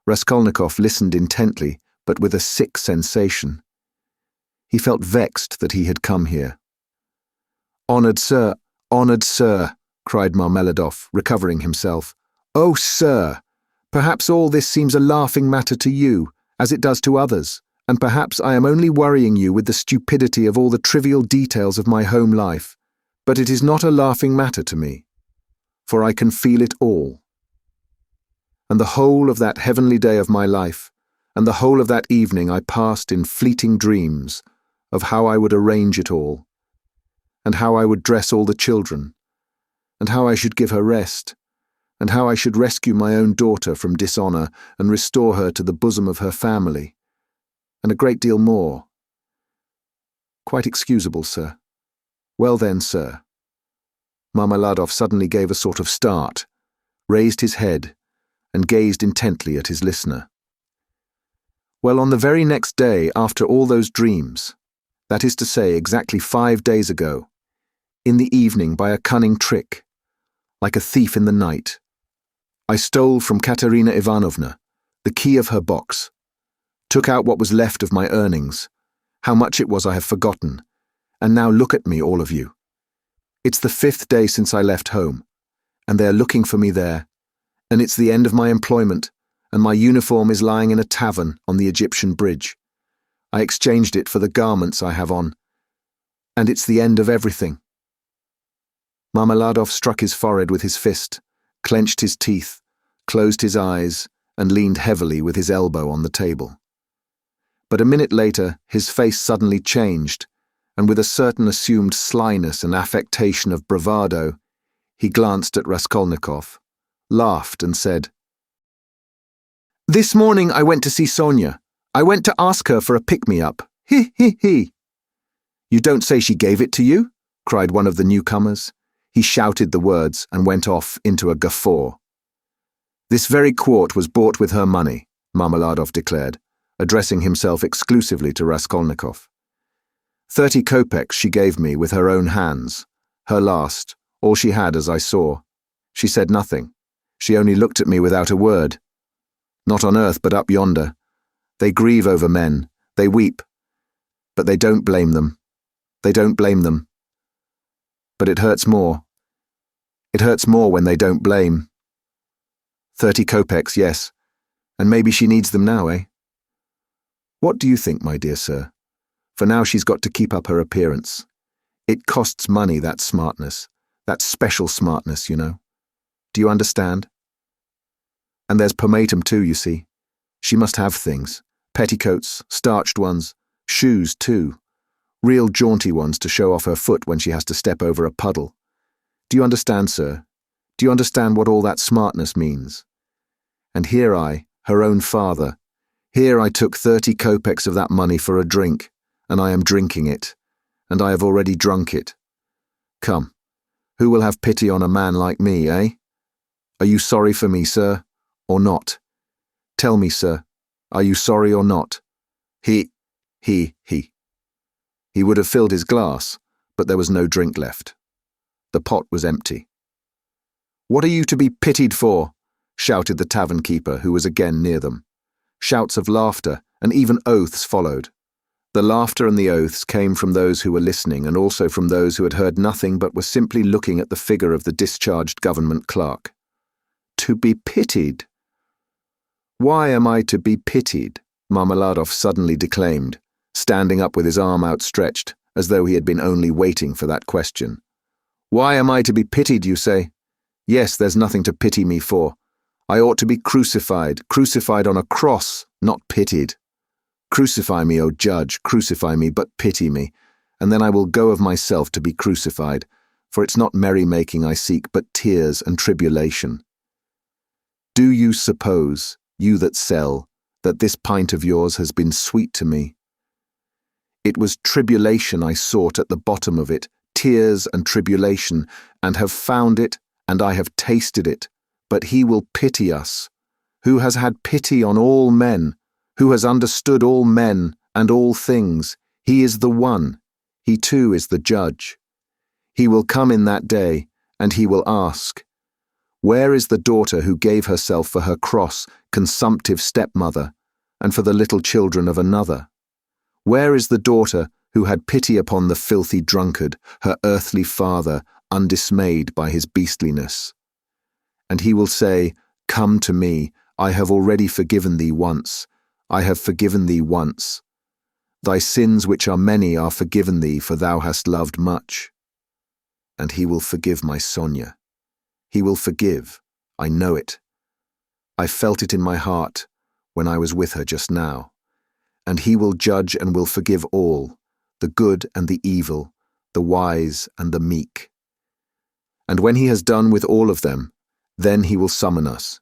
Raskolnikov listened intently, but with a sick sensation. He felt vexed that he had come here. Honoured sir, cried Marmeladov, recovering himself. Oh, sir! Perhaps all this seems a laughing matter to you, as it does to others, and perhaps I am only worrying you with the stupidity of all the trivial details of my home life, but it is not a laughing matter to me, for I can feel it all. And the whole of that heavenly day of my life, and the whole of that evening I passed in fleeting dreams of how I would arrange it all, and how I would dress all the children, and how I should give her rest, and how I should rescue my own daughter from dishonour and restore her to the bosom of her family, and a great deal more. Quite excusable, sir. Well then, sir. Marmeladov suddenly gave a sort of start, raised his head, and gazed intently at his listener. Well, on the very next day, after all those dreams, that is to say, exactly 5 days ago, in the evening by a cunning trick, like a thief in the night. I stole from Katerina Ivanovna the key of her box, took out what was left of my earnings. How much it was I have forgotten, and now look at me, all of you. It's the 5th day since I left home, and they are looking for me there, and it's the end of my employment, and my uniform is lying in a tavern on the Egyptian bridge. I exchanged it for the garments I have on, and it's the end of everything. Marmeladov struck his forehead with his fist, clenched his teeth, closed his eyes, and leaned heavily with his elbow on the table. But a minute later, his face suddenly changed, and with a certain assumed slyness and affectation of bravado, he glanced at Raskolnikov, laughed, and said, "This morning I went to see Sonia. I went to ask her for a pick-me-up. He, he, he." "You don't say she gave it to you?" cried one of the newcomers. He shouted the words and went off into a guffaw. "This very quart was bought with her money," Marmeladov declared, addressing himself exclusively to Raskolnikov. 30 kopecks she gave me with her own hands, her last, all she had as I saw. She said nothing. She only looked at me without a word. Not on earth, but up yonder. They grieve over men, they weep, but they don't blame them. They don't blame them. But it hurts more. It hurts more when they don't blame. 30 kopecks, yes, and maybe she needs them now, eh? What do you think, my dear sir? For now she's got to keep up her appearance. It costs money, that smartness, that special smartness, you know. Do you understand? And there's pomatum too, you see. She must have things. Petticoats, starched ones, shoes too. Real jaunty ones to show off her foot when she has to step over a puddle. Do you understand, sir? Do you understand what all that smartness means? And here I, her own father, here I took 30 kopecks of that money for a drink, and I am drinking it, and I have already drunk it. Come, who will have pity on a man like me, eh? Are you sorry for me, sir, or not? Tell me, sir, are you sorry or not? He would have filled his glass, but there was no drink left. The pot was empty. "What are you to be pitied for?" shouted the tavern keeper, who was again near them. Shouts of laughter, and even oaths followed. The laughter and the oaths came from those who were listening, and also from those who had heard nothing but were simply looking at the figure of the discharged government clerk. To be pitied? Why am I to be pitied? Marmeladov suddenly declaimed, standing up with his arm outstretched, as though he had been only waiting for that question. Why am I to be pitied, you say? Yes, there's nothing to pity me for. I ought to be crucified, crucified on a cross, not pitied. Crucify me, O judge, crucify me, but pity me, and then I will go of myself to be crucified, for it's not merrymaking I seek, but tears and tribulation. Do you suppose, you that sell, that this pint of yours has been sweet to me? It was tribulation I sought at the bottom of it, tears and tribulation, and have found it, and I have tasted it. But he will pity us, who has had pity on all men, who has understood all men and all things. He is the one, he too is the judge. He will come in that day, and he will ask, where is the daughter who gave herself for her cross, consumptive stepmother, and for the little children of another? Where is the daughter who had pity upon the filthy drunkard, her earthly father, undismayed by his beastliness? And he will say, come to me, I have already forgiven thee once, I have forgiven thee once. Thy sins which are many are forgiven thee, for thou hast loved much. And he will forgive my Sonia. He will forgive, I know it. I felt it in my heart when I was with her just now. And he will judge and will forgive all, the good and the evil, the wise and the meek. And when he has done with all of them, then he will summon us.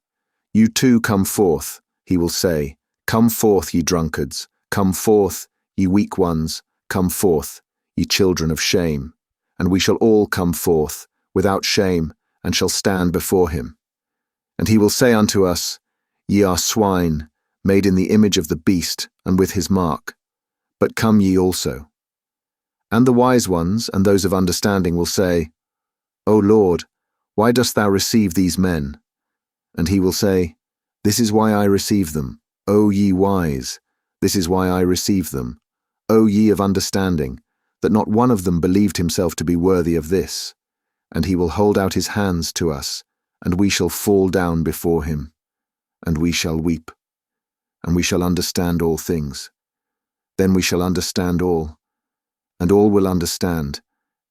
You too come forth, he will say, come forth, ye drunkards, come forth, ye weak ones, come forth, ye children of shame. And we shall all come forth, without shame, and shall stand before him. And he will say unto us, ye are swine, made in the image of the beast, and with his mark. But come ye also. And the wise ones and those of understanding will say, O Lord, why dost thou receive these men? And he will say, This is why I receive them, O ye wise, this is why I receive them, O ye of understanding, that not one of them believed himself to be worthy of this. And he will hold out his hands to us, and we shall fall down before him, and we shall weep, and we shall understand all things. Then we shall understand all, and all will understand,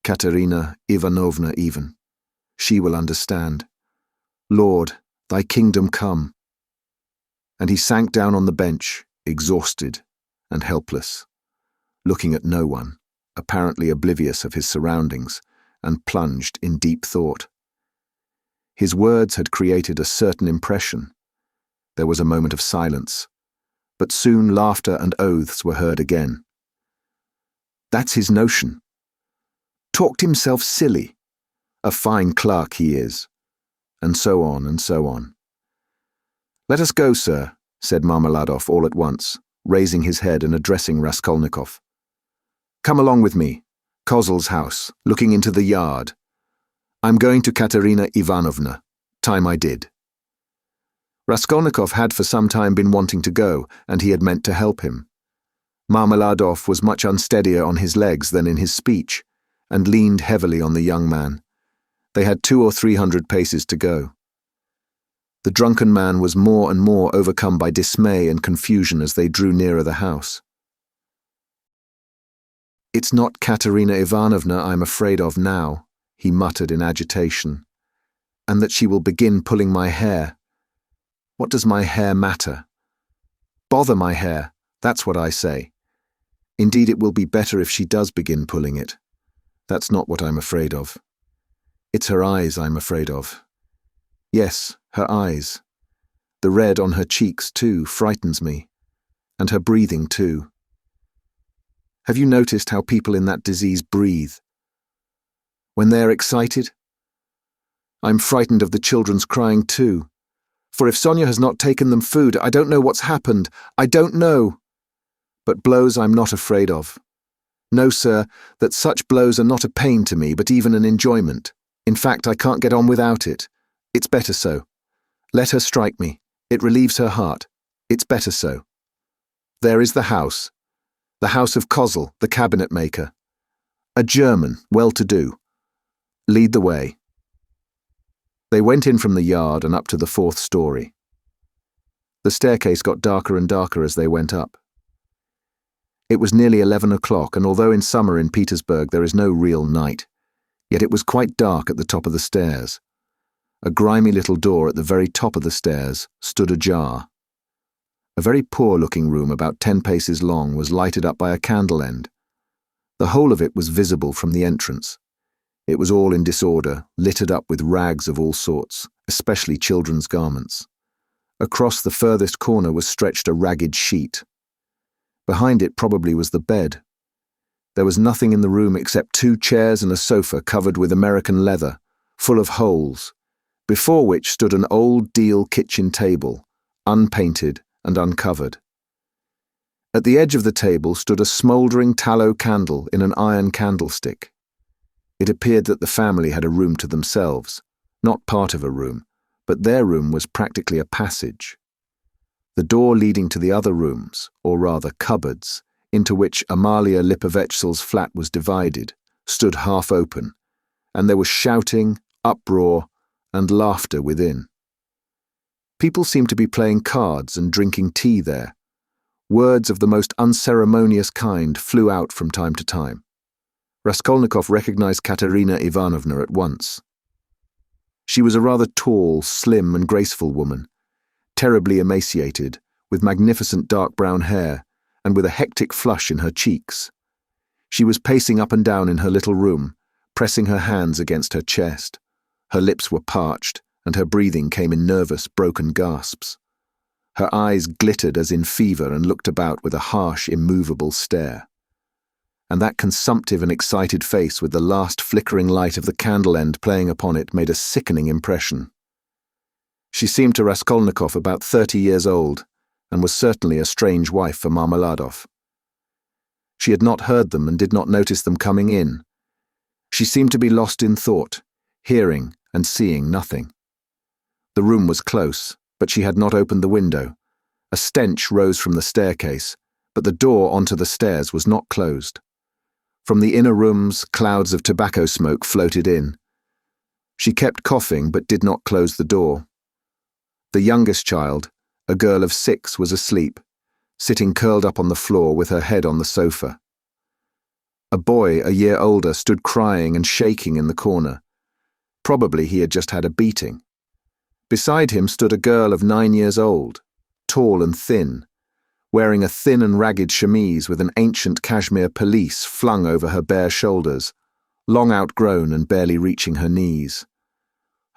Katerina Ivanovna even. She will understand. Lord, thy kingdom come. And he sank down on the bench, exhausted and helpless, looking at no one, apparently oblivious of his surroundings, and plunged in deep thought. His words had created a certain impression. There was a moment of silence, but soon laughter and oaths were heard again. That's his notion. Talked himself silly. A fine clerk he is. And so on and so on. Let us go, sir, said Marmeladov all at once, raising his head and addressing Raskolnikov. Come along with me. Kozel's house, looking into the yard. I'm going to Katerina Ivanovna. Time I did. Raskolnikov had for some time been wanting to go, and he had meant to help him. Marmeladov was much unsteadier on his legs than in his speech, and leaned heavily on the young man. They had 200 or 300 paces to go. The drunken man was more and more overcome by dismay and confusion as they drew nearer the house. It's not Katerina Ivanovna I'm afraid of now, he muttered in agitation, and that she will begin pulling my hair. What does my hair matter? Bother my hair, that's what I say. Indeed, it will be better if she does begin pulling it. That's not what I'm afraid of. It's her eyes I'm afraid of. Yes, her eyes. The red on her cheeks, too, frightens me. And her breathing, too. Have you noticed how people in that disease breathe? When they are excited? I'm frightened of the children's crying, too. For if Sonia has not taken them food, I don't know what's happened. I don't know. But blows I'm not afraid of. No, sir, that such blows are not a pain to me, but even an enjoyment. In fact, I can't get on without it. It's better so. Let her strike me. It relieves her heart. It's better so. There is the house of Kozel, the cabinet maker. A German, well-to-do. Lead the way. They went in from the yard and up to the 4th story. The staircase got darker and darker as they went up. It was nearly 11 o'clock, and although in summer in Petersburg there is no real night, yet it was quite dark at the top of the stairs. A grimy little door at the very top of the stairs stood ajar. A very poor-looking room about 10 paces long was lighted up by a candle end. The whole of it was visible from the entrance. It was all in disorder, littered up with rags of all sorts, especially children's garments. Across the furthest corner was stretched a ragged sheet. Behind it probably was the bed. There was nothing in the room except 2 chairs and a sofa covered with American leather, full of holes, before which stood an old deal kitchen table, unpainted and uncovered. At the edge of the table stood a smouldering tallow candle in an iron candlestick. It appeared that the family had a room to themselves, not part of a room, but their room was practically a passage. The door leading to the other rooms, or rather cupboards, into which Amalia Lipovetsky's flat was divided, stood half open, and there was shouting, uproar, and laughter within. People seemed to be playing cards and drinking tea there. Words of the most unceremonious kind flew out from time to time. Raskolnikov recognized Katerina Ivanovna at once. She was a rather tall, slim, and graceful woman, terribly emaciated, with magnificent dark brown hair, and with a hectic flush in her cheeks. She was pacing up and down in her little room, pressing her hands against her chest. Her lips were parched, and her breathing came in nervous, broken gasps. Her eyes glittered as in fever and looked about with a harsh, immovable stare. And that consumptive and excited face with the last flickering light of the candle end playing upon it made a sickening impression. She seemed to Raskolnikov about 30 years old, and was certainly a strange wife for Marmeladov. She had not heard them and did not notice them coming in. She seemed to be lost in thought, hearing and seeing nothing. The room was close, but she had not opened the window. A stench rose from the staircase, but the door onto the stairs was not closed. From the inner rooms, clouds of tobacco smoke floated in. She kept coughing but did not close the door. The youngest child, a girl of 6, was asleep, sitting curled up on the floor with her head on the sofa. A boy, a year older, stood crying and shaking in the corner. Probably he had just had a beating. Beside him stood a girl of 9 years old, tall and thin, wearing a thin and ragged chemise with an ancient cashmere pelisse flung over her bare shoulders, long outgrown and barely reaching her knees.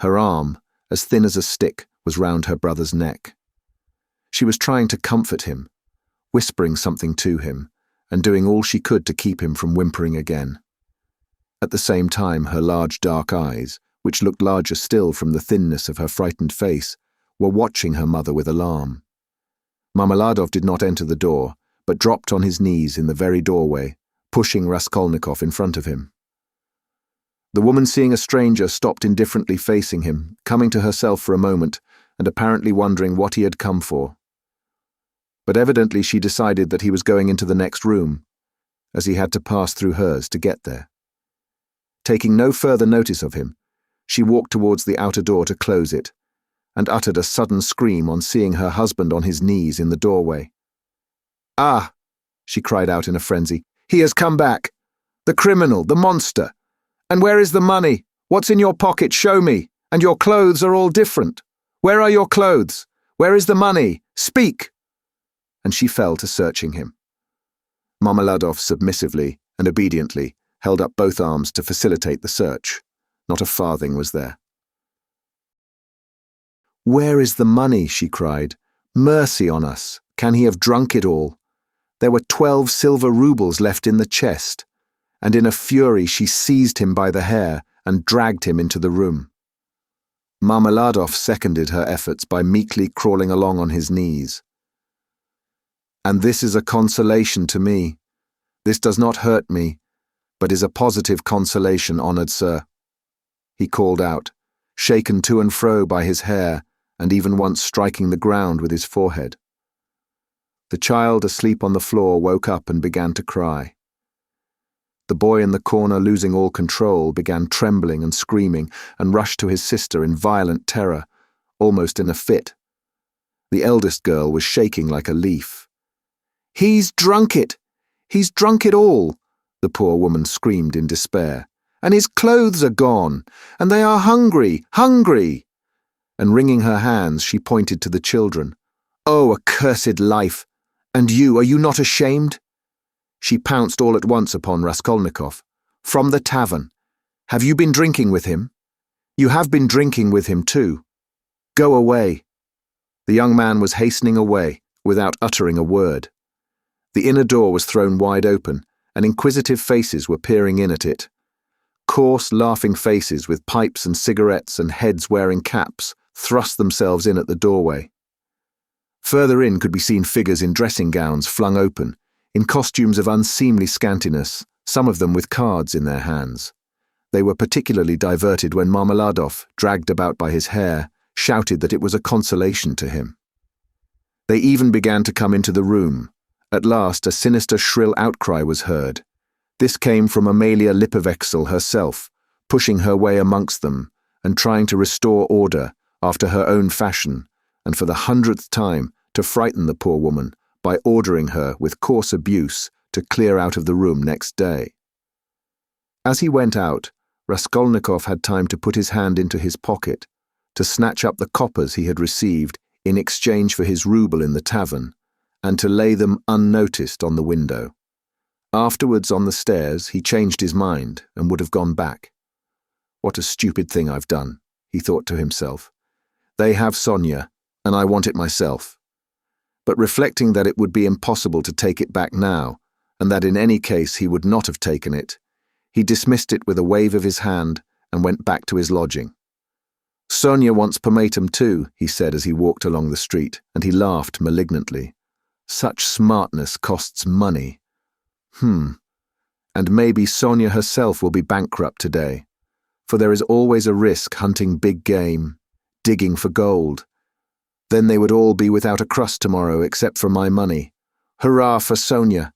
Her arm, as thin as a stick, was round her brother's neck. She was trying to comfort him, whispering something to him, and doing all she could to keep him from whimpering again. At the same time, her large dark eyes, which looked larger still from the thinness of her frightened face, were watching her mother with alarm. Marmeladov did not enter the door, but dropped on his knees in the very doorway, pushing Raskolnikov in front of him. The woman, seeing a stranger, stopped indifferently facing him, coming to herself for a moment, and apparently wondering what he had come for. But evidently she decided that he was going into the next room, as he had to pass through hers to get there. Taking no further notice of him, she walked towards the outer door to close it, and uttered a sudden scream on seeing her husband on his knees in the doorway. "Ah!" she cried out in a frenzy. "He has come back! The criminal, the monster! And where is the money? What's in your pocket? Show me! And your clothes are all different! Where are your clothes? Where is the money? Speak!" And she fell to searching him. Marmeladov submissively and obediently held up both arms to facilitate the search. Not a farthing was there. "Where is the money?" she cried. "Mercy on us! Can he have drunk it all? There were 12 silver rubles left in the chest." And in a fury she seized him by the hair and dragged him into the room. Marmeladov seconded her efforts by meekly crawling along on his knees. "And this is a consolation to me. This does not hurt me, but is a positive consolation, honoured sir," he called out, shaken to and fro by his hair, and even once striking the ground with his forehead. The child asleep on the floor woke up and began to cry. The boy in the corner, losing all control, began trembling and screaming and rushed to his sister in violent terror, almost in a fit. The eldest girl was shaking like a leaf. "He's drunk it! He's drunk it all!" the poor woman screamed in despair. "And his clothes are gone! And they are hungry! Hungry!" And wringing her hands, she pointed to the children. "Oh, accursed life! And you, are you not ashamed?" She pounced all at once upon Raskolnikov. "From the tavern. Have you been drinking with him? You have been drinking with him too. Go away." The young man was hastening away, without uttering a word. The inner door was thrown wide open, and inquisitive faces were peering in at it. Coarse, laughing faces with pipes and cigarettes and heads wearing caps thrust themselves in at the doorway. Further in could be seen figures in dressing gowns flung open, in costumes of unseemly scantiness, some of them with cards in their hands. They were particularly diverted when Marmeladov, dragged about by his hair, shouted that it was a consolation to him. They even began to come into the room. At last a sinister shrill outcry was heard. This came from Amalia Lipovexel herself, pushing her way amongst them and trying to restore order after her own fashion, and for the 100th time to frighten the poor woman by ordering her with coarse abuse to clear out of the room next day. As he went out, Raskolnikov had time to put his hand into his pocket, to snatch up the coppers he had received in exchange for his rouble in the tavern, and to lay them unnoticed on the window. Afterwards, on the stairs, he changed his mind and would have gone back. "What a stupid thing I've done," he thought to himself. "They have Sonia, and I want it myself." But reflecting that it would be impossible to take it back now, and that in any case he would not have taken it, he dismissed it with a wave of his hand and went back to his lodging. "Sonia wants pomatum too," he said as he walked along the street, and he laughed malignantly. "Such smartness costs money. And maybe Sonia herself will be bankrupt today, for there is always a risk hunting big game, digging for gold. Then they would all be without a crust tomorrow except for my money. Hurrah for Sonia!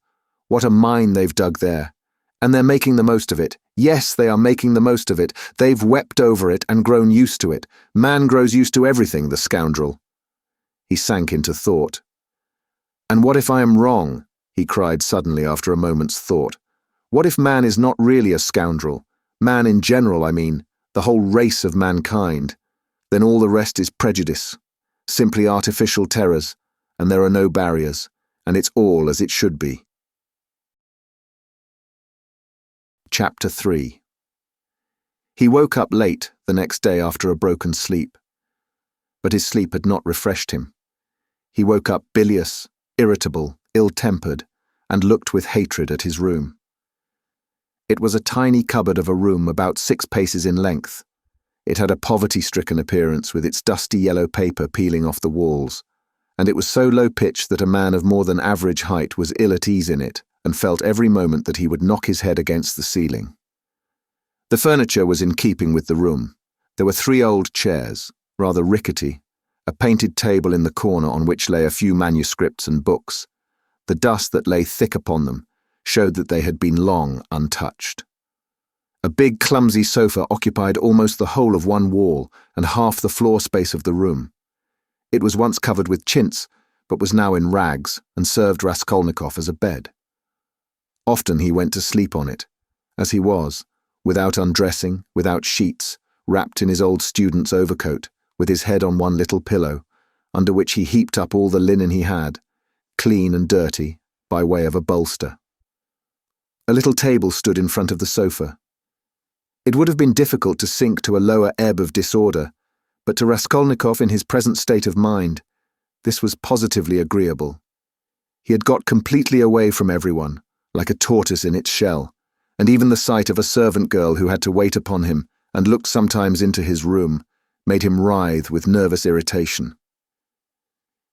What a mine they've dug there. And they're making the most of it. Yes, they are making the most of it. They've wept over it and grown used to it. Man grows used to everything, the scoundrel. He sank into thought. And what if I am wrong? He cried suddenly after a moment's thought. What if man is not really a scoundrel? Man in general, I mean, the whole race of mankind. Then all the rest is prejudice, simply artificial terrors, and there are no barriers, and it's all as it should be. Chapter 3. He woke up late the next day after a broken sleep. But his sleep had not refreshed him. He woke up bilious, irritable, ill-tempered, and looked with hatred at his room. It was a tiny cupboard of a room about 6 paces in length. It had a poverty-stricken appearance with its dusty yellow paper peeling off the walls, and it was so low-pitched that a man of more than average height was ill at ease in it and felt every moment that he would knock his head against the ceiling. The furniture was in keeping with the room. There were 3 old chairs, rather rickety, a painted table in the corner on which lay a few manuscripts and books. The dust that lay thick upon them showed that they had been long untouched. A big, clumsy sofa occupied almost the whole of one wall and half the floor space of the room. It was once covered with chintz, but was now in rags and served Raskolnikov as a bed. Often he went to sleep on it, as he was, without undressing, without sheets, wrapped in his old student's overcoat, with his head on one little pillow, under which he heaped up all the linen he had, clean and dirty, by way of a bolster. A little table stood in front of the sofa. It would have been difficult to sink to a lower ebb of disorder, but to Raskolnikov in his present state of mind, this was positively agreeable. He had got completely away from everyone, like a tortoise in its shell, and even the sight of a servant girl who had to wait upon him and looked sometimes into his room made him writhe with nervous irritation.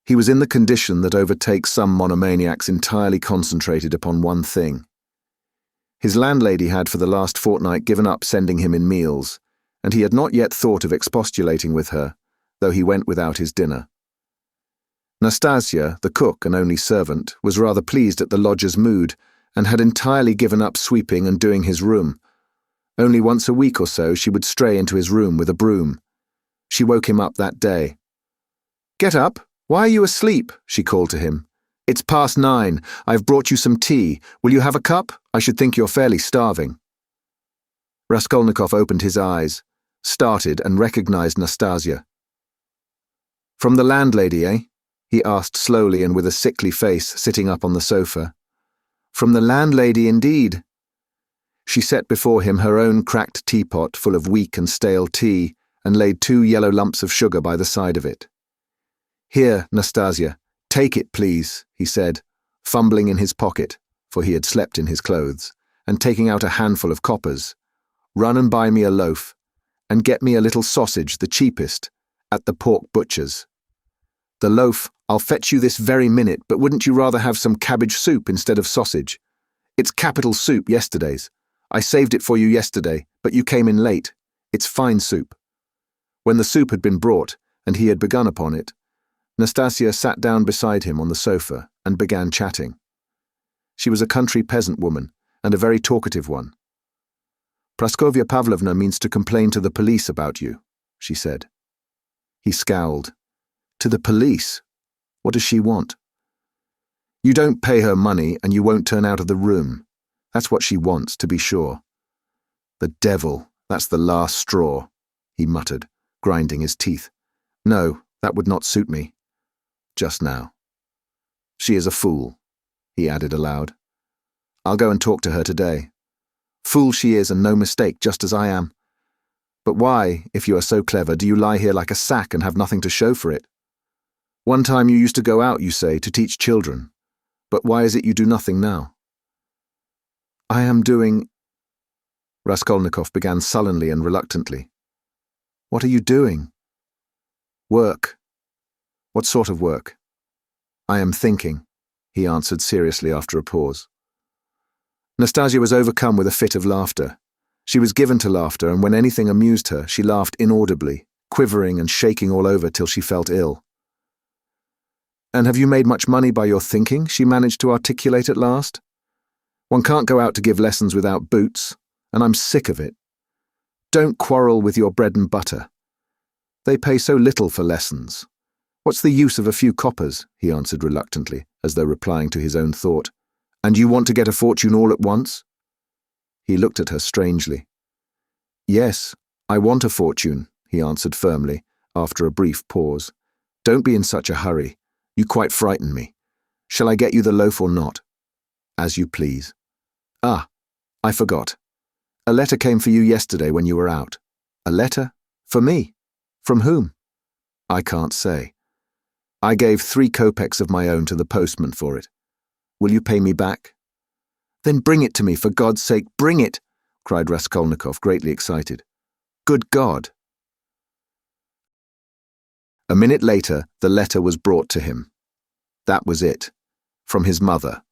He was in the condition that overtakes some monomaniacs entirely concentrated upon one thing. His landlady had for the last fortnight given up sending him in meals, and he had not yet thought of expostulating with her, though he went without his dinner. Nastasia, the cook and only servant, was rather pleased at the lodger's mood, and had entirely given up sweeping and doing his room. Only once a week or so she would stray into his room with a broom. She woke him up that day. "Get up! Why are you asleep?" she called to him. "It's past 9. I've brought you some tea. Will you have a cup? I should think you're fairly starving." Raskolnikov opened his eyes, started and recognized Nastasia. "From the landlady, eh?" he asked slowly and with a sickly face, sitting up on the sofa. "From the landlady, indeed." She set before him her own cracked teapot full of weak and stale tea and laid 2 yellow lumps of sugar by the side of it. "Here, Nastasia, take it, please," he said, fumbling in his pocket, for he had slept in his clothes, and taking out a handful of coppers. "Run and buy me a loaf, and get me a little sausage, the cheapest, at the pork butcher's. The loaf, I'll fetch you this very minute, but wouldn't you rather have some cabbage soup instead of sausage? It's capital soup, yesterday's. I saved it for you yesterday, but you came in late. It's fine soup." When the soup had been brought, and he had begun upon it, Nastasia sat down beside him on the sofa and began chatting. She was a country peasant woman, and a very talkative one. "Praskovya Pavlovna means to complain to the police about you," she said. He scowled. "To the police? What does she want?" "You don't pay her money, and you won't turn out of the room. That's what she wants, to be sure." "The devil, that's the last straw," he muttered, grinding his teeth. "No, that would not suit me. Just now. She is a fool," he added aloud. "I'll go and talk to her today. Fool she is, and no mistake, just as I am. But why, if you are so clever, do you lie here like a sack and have nothing to show for it? One time you used to go out, you say, to teach children. But why is it you do nothing now?" "I am doing—" Raskolnikov began sullenly and reluctantly. "What are you doing?" "Work." "What sort of work?" "I am thinking," he answered seriously after a pause. Nastasia was overcome with a fit of laughter. She was given to laughter, and when anything amused her, she laughed inaudibly, quivering and shaking all over till she felt ill. "And have you made much money by your thinking?" she managed to articulate at last. "One can't go out to give lessons without boots, and I'm sick of it. Don't quarrel with your bread and butter. They pay so little for lessons. What's the use of a few coppers?" he answered reluctantly, as though replying to his own thought. "And you want to get a fortune all at once?" He looked at her strangely. "Yes, I want a fortune," he answered firmly, after a brief pause. "Don't be in such a hurry. You quite frighten me. Shall I get you the loaf or not?" "As you please." "Ah, I forgot. A letter came for you yesterday when you were out." "A letter? For me? From whom?" "I can't say. I gave 3 kopecks of my own to the postman for it. Will you pay me back?" "Then bring it to me, for God's sake, bring it!" cried Raskolnikov, greatly excited. "Good God!" A minute later, the letter was brought to him. That was it. From his mother,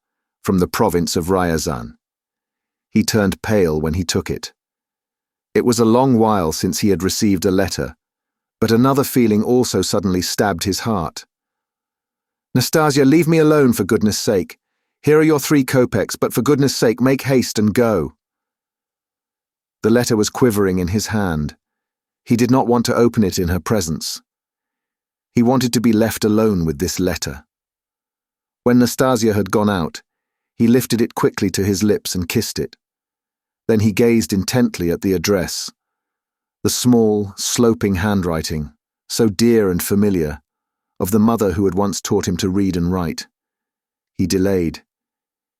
from the province of Ryazan. He turned pale when he took it. It was a long while since he had received a letter, but another feeling also suddenly stabbed his heart. "Nastasia, leave me alone, for goodness' sake. Here are your 3 kopecks, but for goodness' sake, make haste and go." The letter was quivering in his hand. He did not want to open it in her presence. He wanted to be left alone with this letter. When Nastasia had gone out, he lifted it quickly to his lips and kissed it. Then he gazed intently at the address. The small, sloping handwriting, so dear and familiar, of the mother who had once taught him to read and write. He delayed.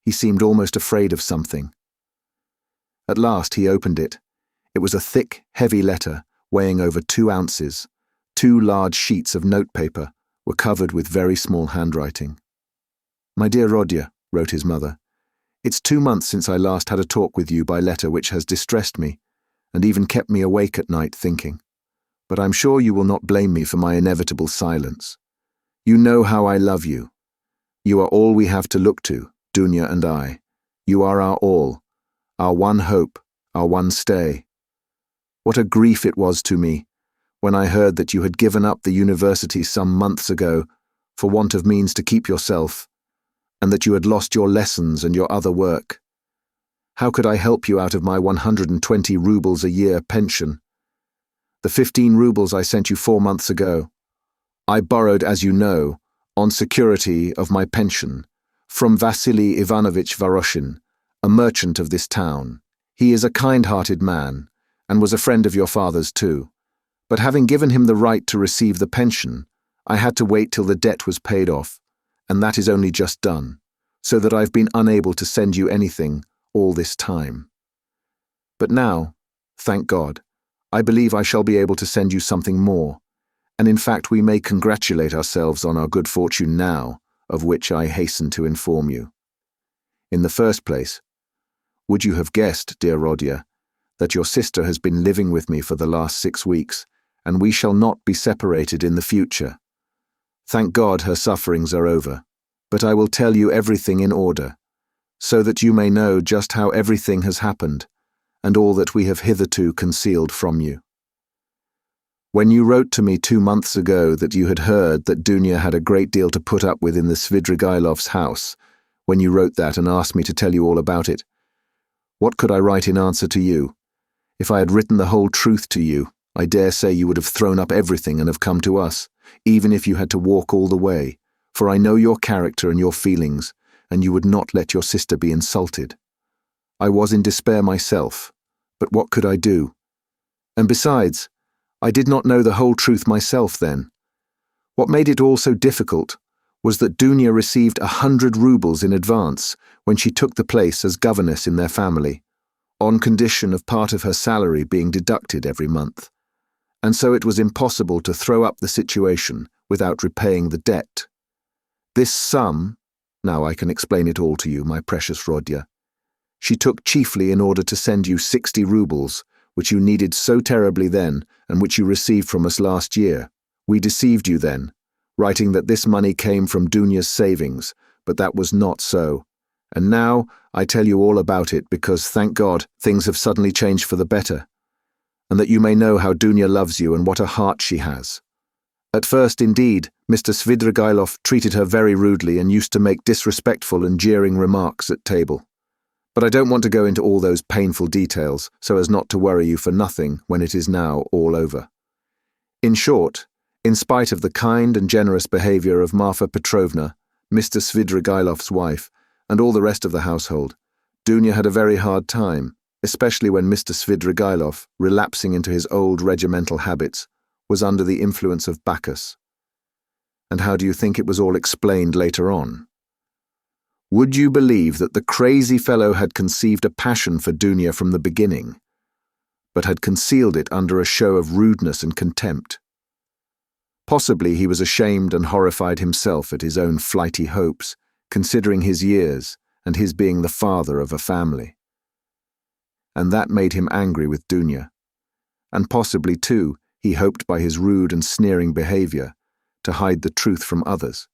He seemed almost afraid of something. At last he opened it. It was a thick, heavy letter, weighing over 2 ounces. 2 large sheets of notepaper were covered with very small handwriting. "My dear Rodya," wrote his mother, "it's 2 months since I last had a talk with you by letter which has distressed me, and even kept me awake at night thinking. But I'm sure you will not blame me for my inevitable silence. You know how I love you. You are all we have to look to, Dunya and I. You are our all, our one hope, our one stay. What a grief it was to me when I heard that you had given up the university some months ago for want of means to keep yourself, and that you had lost your lessons and your other work. How could I help you out of my 120 rubles a year pension? The 15 rubles I sent you 4 months ago, I borrowed, as you know, on security of my pension, from Vasily Ivanovich Voroshin, a merchant of this town. He is a kind-hearted man, and was a friend of your father's too. But having given him the right to receive the pension, I had to wait till the debt was paid off, and that is only just done, so that I've been unable to send you anything all this time. But now, thank God, I believe I shall be able to send you something more, and in fact we may congratulate ourselves on our good fortune now, of which I hasten to inform you. In the first place, would you have guessed, dear Rodya, that your sister has been living with me for the last 6 weeks, and we shall not be separated in the future? Thank God her sufferings are over, but I will tell you everything in order, so that you may know just how everything has happened, and all that we have hitherto concealed from you. When you wrote to me 2 months ago that you had heard that Dunya had a great deal to put up with in the Svidrigailov's house, when you wrote that and asked me to tell you all about it, what could I write in answer to you? If I had written the whole truth to you, I dare say you would have thrown up everything and have come to us, even if you had to walk all the way, for I know your character and your feelings, and you would not let your sister be insulted. I was in despair myself, but what could I do? And besides, I did not know the whole truth myself then. What made it all so difficult was that Dunya received 100 rubles in advance when she took the place as governess in their family, on condition of part of her salary being deducted every month, and so it was impossible to throw up the situation without repaying the debt. This sum, now I can explain it all to you, my precious Rodya, she took chiefly in order to send you 60 rubles, which you needed so terribly then, and which you received from us last year. We deceived you then, writing that this money came from Dunya's savings, but that was not so, And now I tell you all about it because, thank God, things have suddenly changed for the better, and that you may know how Dunya loves you and what a heart she has. At first, indeed, Mr. Svidrigailov treated her very rudely and used to make disrespectful and jeering remarks at table. But I don't want to go into all those painful details so as not to worry you for nothing when it is now all over. In short, in spite of the kind and generous behaviour of Marfa Petrovna, Mr. Svidrigailov's wife, and all the rest of the household, Dunya had a very hard time, especially when Mr. Svidrigailov, relapsing into his old regimental habits, was under the influence of Bacchus. And how do you think it was all explained later on? Would you believe that the crazy fellow had conceived a passion for Dunya from the beginning, but had concealed it under a show of rudeness and contempt? Possibly he was ashamed and horrified himself at his own flighty hopes, considering his years and his being the father of a family. And that made him angry with Dunya. And possibly, too, he hoped by his rude and sneering behaviour to hide the truth from others.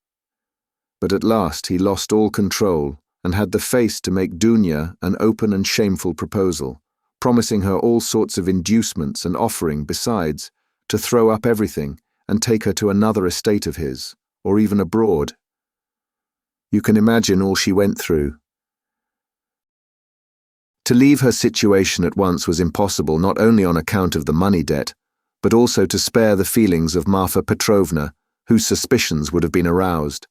But at last he lost all control and had the face to make Dunya an open and shameful proposal, promising her all sorts of inducements and offering, besides, to throw up everything and take her to another estate of his, or even abroad. You can imagine all she went through. To leave her situation at once was impossible, not only on account of the money debt, but also to spare the feelings of Marfa Petrovna, whose suspicions would have been aroused,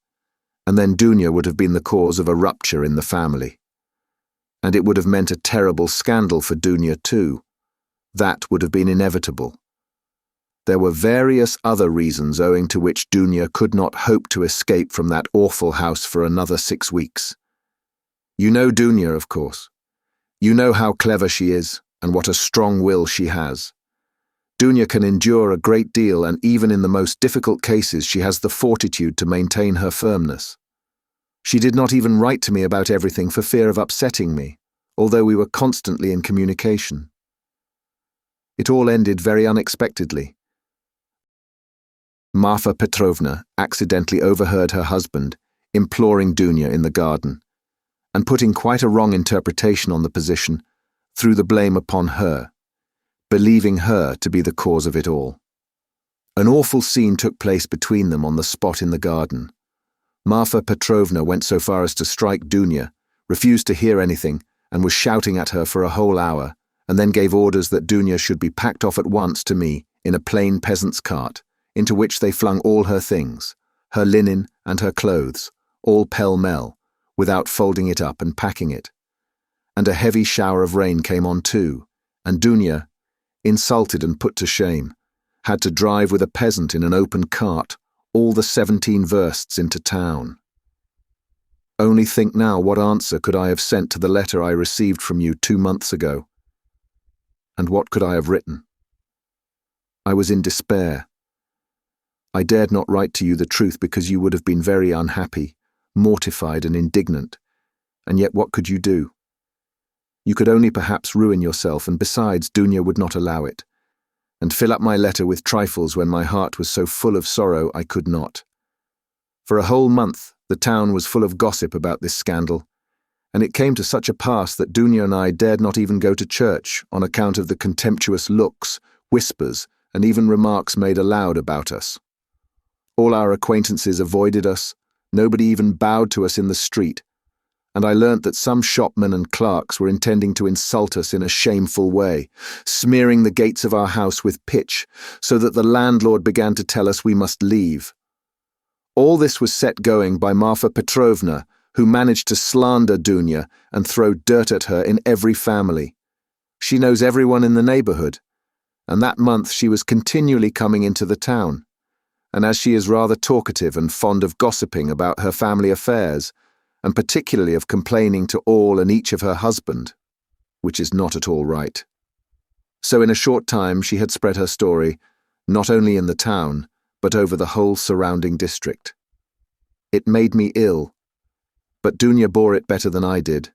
and then Dunya would have been the cause of a rupture in the family. And it would have meant a terrible scandal for Dunya too. That would have been inevitable. There were various other reasons owing to which Dunya could not hope to escape from that awful house for another 6 weeks. You know Dunya, of course. You know how clever she is and what a strong will she has. Dunya can endure a great deal, and even in the most difficult cases she has the fortitude to maintain her firmness. She did not even write to me about everything for fear of upsetting me, although we were constantly in communication. It all ended very unexpectedly. Marfa Petrovna accidentally overheard her husband imploring Dunya in the garden, and putting quite a wrong interpretation on the position, threw the blame upon her, believing her to be the cause of it all. An awful scene took place between them on the spot in the garden. Marfa Petrovna went so far as to strike Dunya, refused to hear anything, and was shouting at her for a whole hour, and then gave orders that Dunya should be packed off at once to me in a plain peasant's cart, into which they flung all her things, her linen and her clothes, all pell-mell, without folding it up and packing it. And a heavy shower of rain came on too, and Dunya, insulted and put to shame, had to drive with a peasant in an open cart all the 17 versts into town. Only think now what answer could I have sent to the letter I received from you 2 months ago? And what could I have written? I was in despair. I dared not write to you the truth because you would have been very unhappy, mortified and indignant, and yet what could you do? You could only perhaps ruin yourself, and besides, Dunya would not allow it, and fill up my letter with trifles when my heart was so full of sorrow I could not. For a whole month the town was full of gossip about this scandal, and it came to such a pass that Dunya and I dared not even go to church on account of the contemptuous looks, whispers, and even remarks made aloud about us. All our acquaintances avoided us, nobody even bowed to us in the street, and I learnt that some shopmen and clerks were intending to insult us in a shameful way, smearing the gates of our house with pitch, so that the landlord began to tell us we must leave. All this was set going by Marfa Petrovna, who managed to slander Dunya and throw dirt at her in every family. She knows everyone in the neighbourhood, and that month she was continually coming into the town, and as she is rather talkative and fond of gossiping about her family affairs, and particularly of complaining to all and each of her husband, which is not at all right. So in a short time she had spread her story, not only in the town, but over the whole surrounding district. It made me ill, but Dunya bore it better than I did,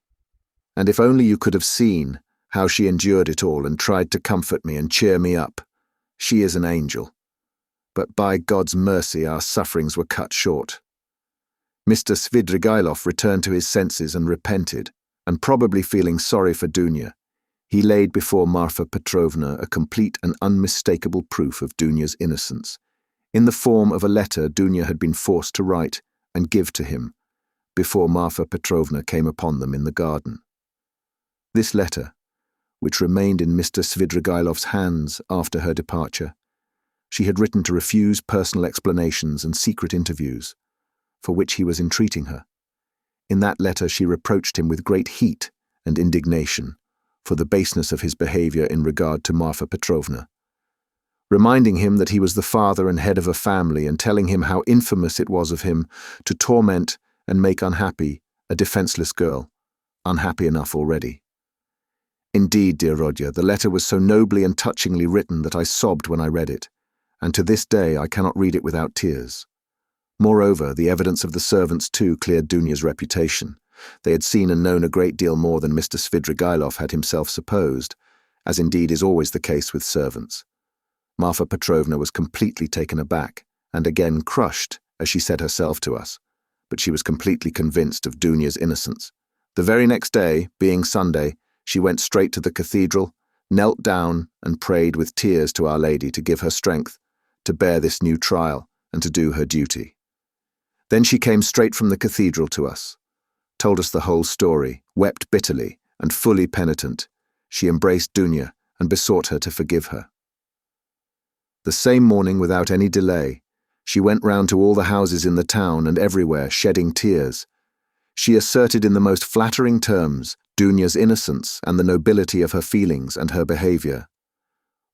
and if only you could have seen how she endured it all and tried to comfort me and cheer me up. She is an angel. But by God's mercy our sufferings were cut short. Mr. Svidrigailov returned to his senses and repented, and probably feeling sorry for Dunya, he laid before Marfa Petrovna a complete and unmistakable proof of Dunya's innocence, in the form of a letter Dunya had been forced to write and give to him, before Marfa Petrovna came upon them in the garden. This letter, which remained in Mr. Svidrigailov's hands after her departure, she had written to refuse personal explanations and secret interviews, for which he was entreating her. In that letter she reproached him with great heat and indignation for the baseness of his behavior in regard to Marfa Petrovna, reminding him that he was the father and head of a family and telling him how infamous it was of him to torment and make unhappy a defenseless girl, unhappy enough already. Indeed, dear Rodya, the letter was so nobly and touchingly written that I sobbed when I read it, and to this day I cannot read it without tears. Moreover, the evidence of the servants too cleared Dunya's reputation. They had seen and known a great deal more than Mr. Svidrigailov had himself supposed, as indeed is always the case with servants. Marfa Petrovna was completely taken aback, and again crushed, as she said herself to us, but she was completely convinced of Dunya's innocence. The very next day, being Sunday, she went straight to the cathedral, knelt down and prayed with tears to Our Lady to give her strength to bear this new trial and to do her duty. Then she came straight from the cathedral to us, told us the whole story, wept bitterly, and fully penitent, she embraced Dunya and besought her to forgive her. The same morning, without any delay, she went round to all the houses in the town and everywhere, shedding tears. She asserted in the most flattering terms Dunya's innocence and the nobility of her feelings and her behavior.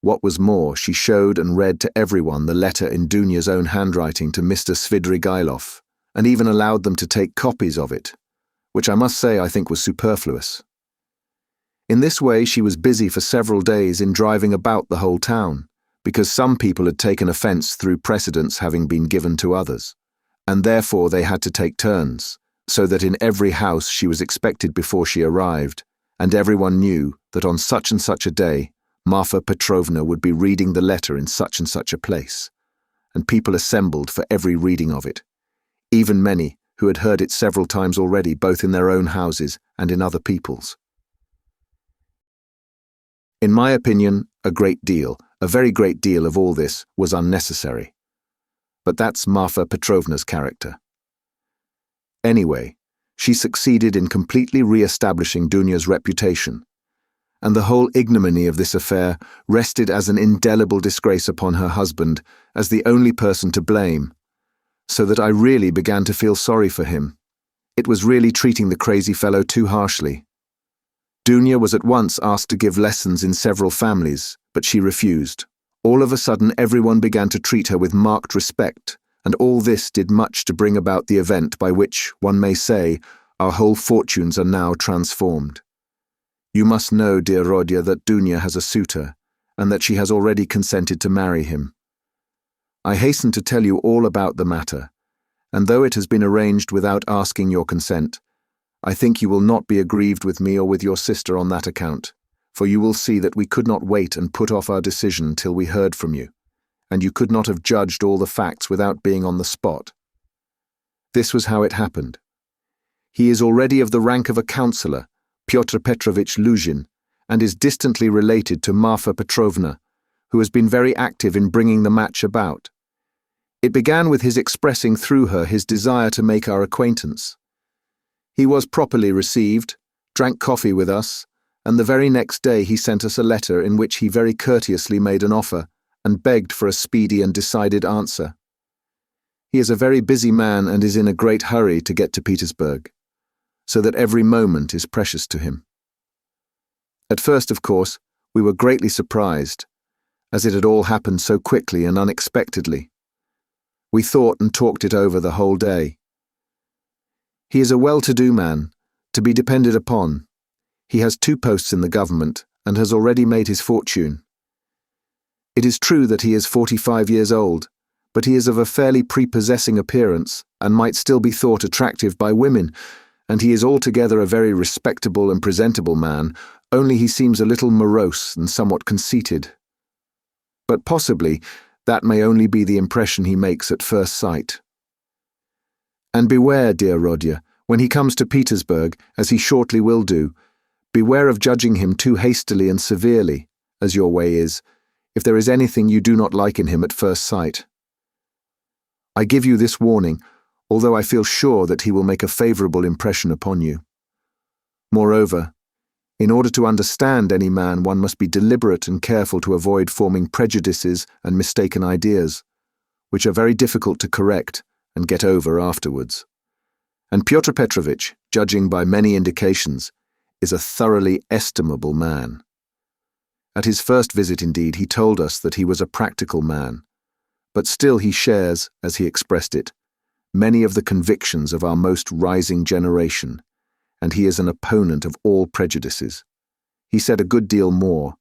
What was more, she showed and read to everyone the letter in Dunya's own handwriting to Mr. Svidrigailov, and even allowed them to take copies of it, which I must say I think was superfluous. In this way she was busy for several days in driving about the whole town, because some people had taken offence through precedence having been given to others, and therefore they had to take turns, so that in every house she was expected before she arrived, and everyone knew that on such and such a day Marfa Petrovna would be reading the letter in such and such a place, and people assembled for every reading of it, even many who had heard it several times already, both in their own houses and in other people's. In my opinion, a very great deal of all this was unnecessary. But that's Marfa Petrovna's character. Anyway, she succeeded in completely re-establishing Dunya's reputation, and the whole ignominy of this affair rested as an indelible disgrace upon her husband as the only person to blame, so that I really began to feel sorry for him. It was really treating the crazy fellow too harshly. Dunya was at once asked to give lessons in several families, but she refused. All of a sudden everyone began to treat her with marked respect, and all this did much to bring about the event by which, one may say, our whole fortunes are now transformed. You must know, dear Rodya, that Dunya has a suitor, and that she has already consented to marry him. I hasten to tell you all about the matter, and though it has been arranged without asking your consent, I think you will not be aggrieved with me or with your sister on that account, for you will see that we could not wait and put off our decision till we heard from you, and you could not have judged all the facts without being on the spot. This was how it happened. He is already of the rank of a councillor, Pyotr Petrovich Luzhin, and is distantly related to Marfa Petrovna, who has been very active in bringing the match about. It began with his expressing through her his desire to make our acquaintance. He was properly received, drank coffee with us, and the very next day he sent us a letter in which he very courteously made an offer and begged for a speedy and decided answer. He is a very busy man and is in a great hurry to get to Petersburg, so that every moment is precious to him. At first, of course, we were greatly surprised, as it had all happened so quickly and unexpectedly. We thought and talked it over the whole day. He is a well-to-do man, to be depended upon. He has 2 posts in the government and has already made his fortune. It is true that he is 45 years old, but he is of a fairly prepossessing appearance and might still be thought attractive by women, and he is altogether a very respectable and presentable man, only he seems a little morose and somewhat conceited. But possibly that may only be the impression he makes at first sight. And beware, dear Rodya, when he comes to Petersburg, as he shortly will do, beware of judging him too hastily and severely, as your way is, if there is anything you do not like in him at first sight. I give you this warning, although I feel sure that he will make a favorable impression upon you. Moreover, in order to understand any man, one must be deliberate and careful to avoid forming prejudices and mistaken ideas, which are very difficult to correct and get over afterwards. And Pyotr Petrovitch, judging by many indications, is a thoroughly estimable man. At his first visit, indeed, he told us that he was a practical man, but still he shares, as he expressed it, many of the convictions of our most rising generation, and he is an opponent of all prejudices. He said a good deal more,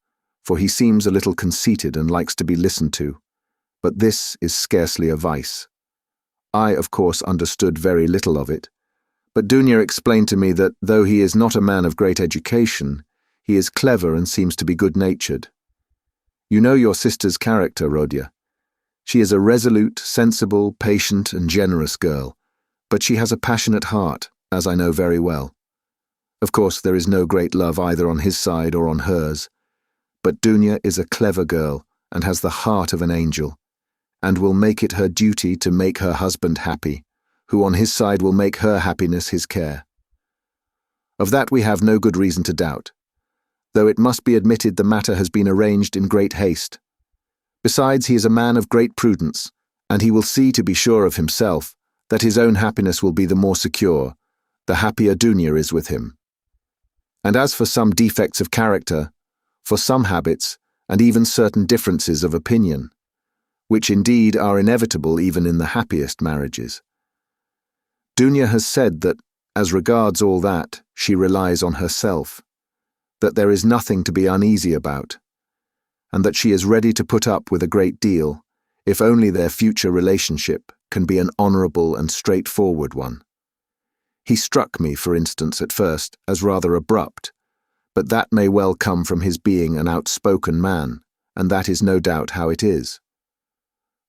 for he seems a little conceited and likes to be listened to, but this is scarcely a vice. I, of course, understood very little of it, but Dunya explained to me that, though he is not a man of great education, he is clever and seems to be good-natured. You know your sister's character, Rodya. She is a resolute, sensible, patient, and generous girl, but she has a passionate heart, as I know very well. Of course, there is no great love either on his side or on hers, but Dunya is a clever girl and has the heart of an angel, and will make it her duty to make her husband happy, who on his side will make her happiness his care. Of that we have no good reason to doubt, though it must be admitted the matter has been arranged in great haste. Besides, he is a man of great prudence, and he will see, to be sure of himself, that his own happiness will be the more secure, the happier Dunya is with him. And as for some defects of character, for some habits, and even certain differences of opinion, which indeed are inevitable even in the happiest marriages, Dunya has said that, as regards all that, she relies on herself, that there is nothing to be uneasy about, and that she is ready to put up with a great deal, if only their future relationship can be an honourable and straightforward one. He struck me, for instance, at first, as rather abrupt, but that may well come from his being an outspoken man, and that is no doubt how it is.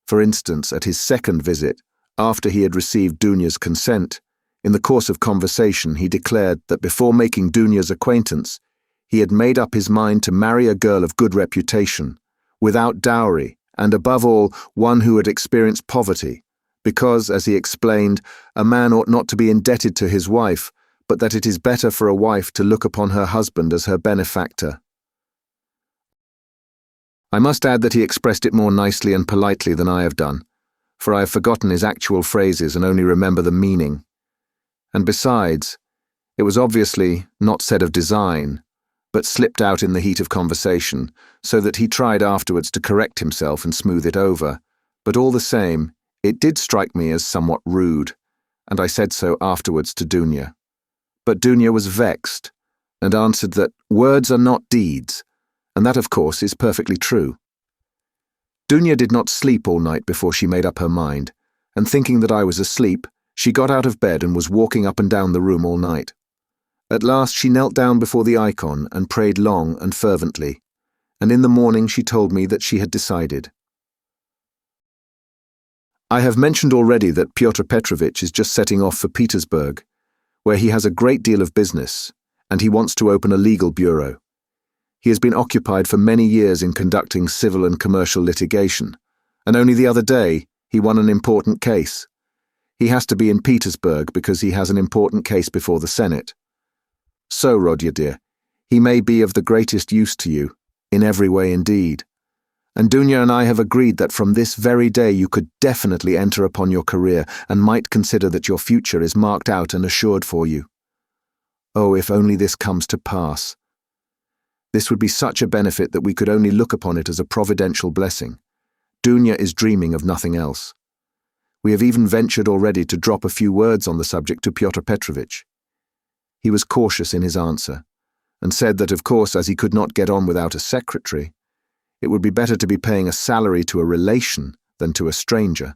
For instance, at his second visit, after he had received Dunya's consent, in the course of conversation he declared that before making Dunya's acquaintance, he had made up his mind to marry a girl of good reputation, without dowry, and above all, one who had experienced poverty, because, as he explained, a man ought not to be indebted to his wife, but that it is better for a wife to look upon her husband as her benefactor. I must add that he expressed it more nicely and politely than I have done, for I have forgotten his actual phrases and only remember the meaning. And besides, it was obviously not said of design, but slipped out in the heat of conversation, so that he tried afterwards to correct himself and smooth it over, but all the same, it did strike me as somewhat rude, and I said so afterwards to Dunya. But Dunya was vexed, and answered that words are not deeds, and that of course is perfectly true. Dunya did not sleep all night before she made up her mind, and thinking that I was asleep, she got out of bed and was walking up and down the room all night. At last she knelt down before the icon and prayed long and fervently, and in the morning she told me that she had decided. I have mentioned already that Pyotr Petrovitch is just setting off for Petersburg, where he has a great deal of business, and he wants to open a legal bureau. He has been occupied for many years in conducting civil and commercial litigation, and only the other day he won an important case. He has to be in Petersburg because he has an important case before the Senate. So, Rodya dear, he may be of the greatest use to you, in every way indeed. And Dunya and I have agreed that from this very day you could definitely enter upon your career and might consider that your future is marked out and assured for you. Oh, if only this comes to pass. This would be such a benefit that we could only look upon it as a providential blessing. Dunya is dreaming of nothing else. We have even ventured already to drop a few words on the subject to Pyotr Petrovitch. He was cautious in his answer, and said that of course as he could not get on without a secretary, it would be better to be paying a salary to a relation than to a stranger,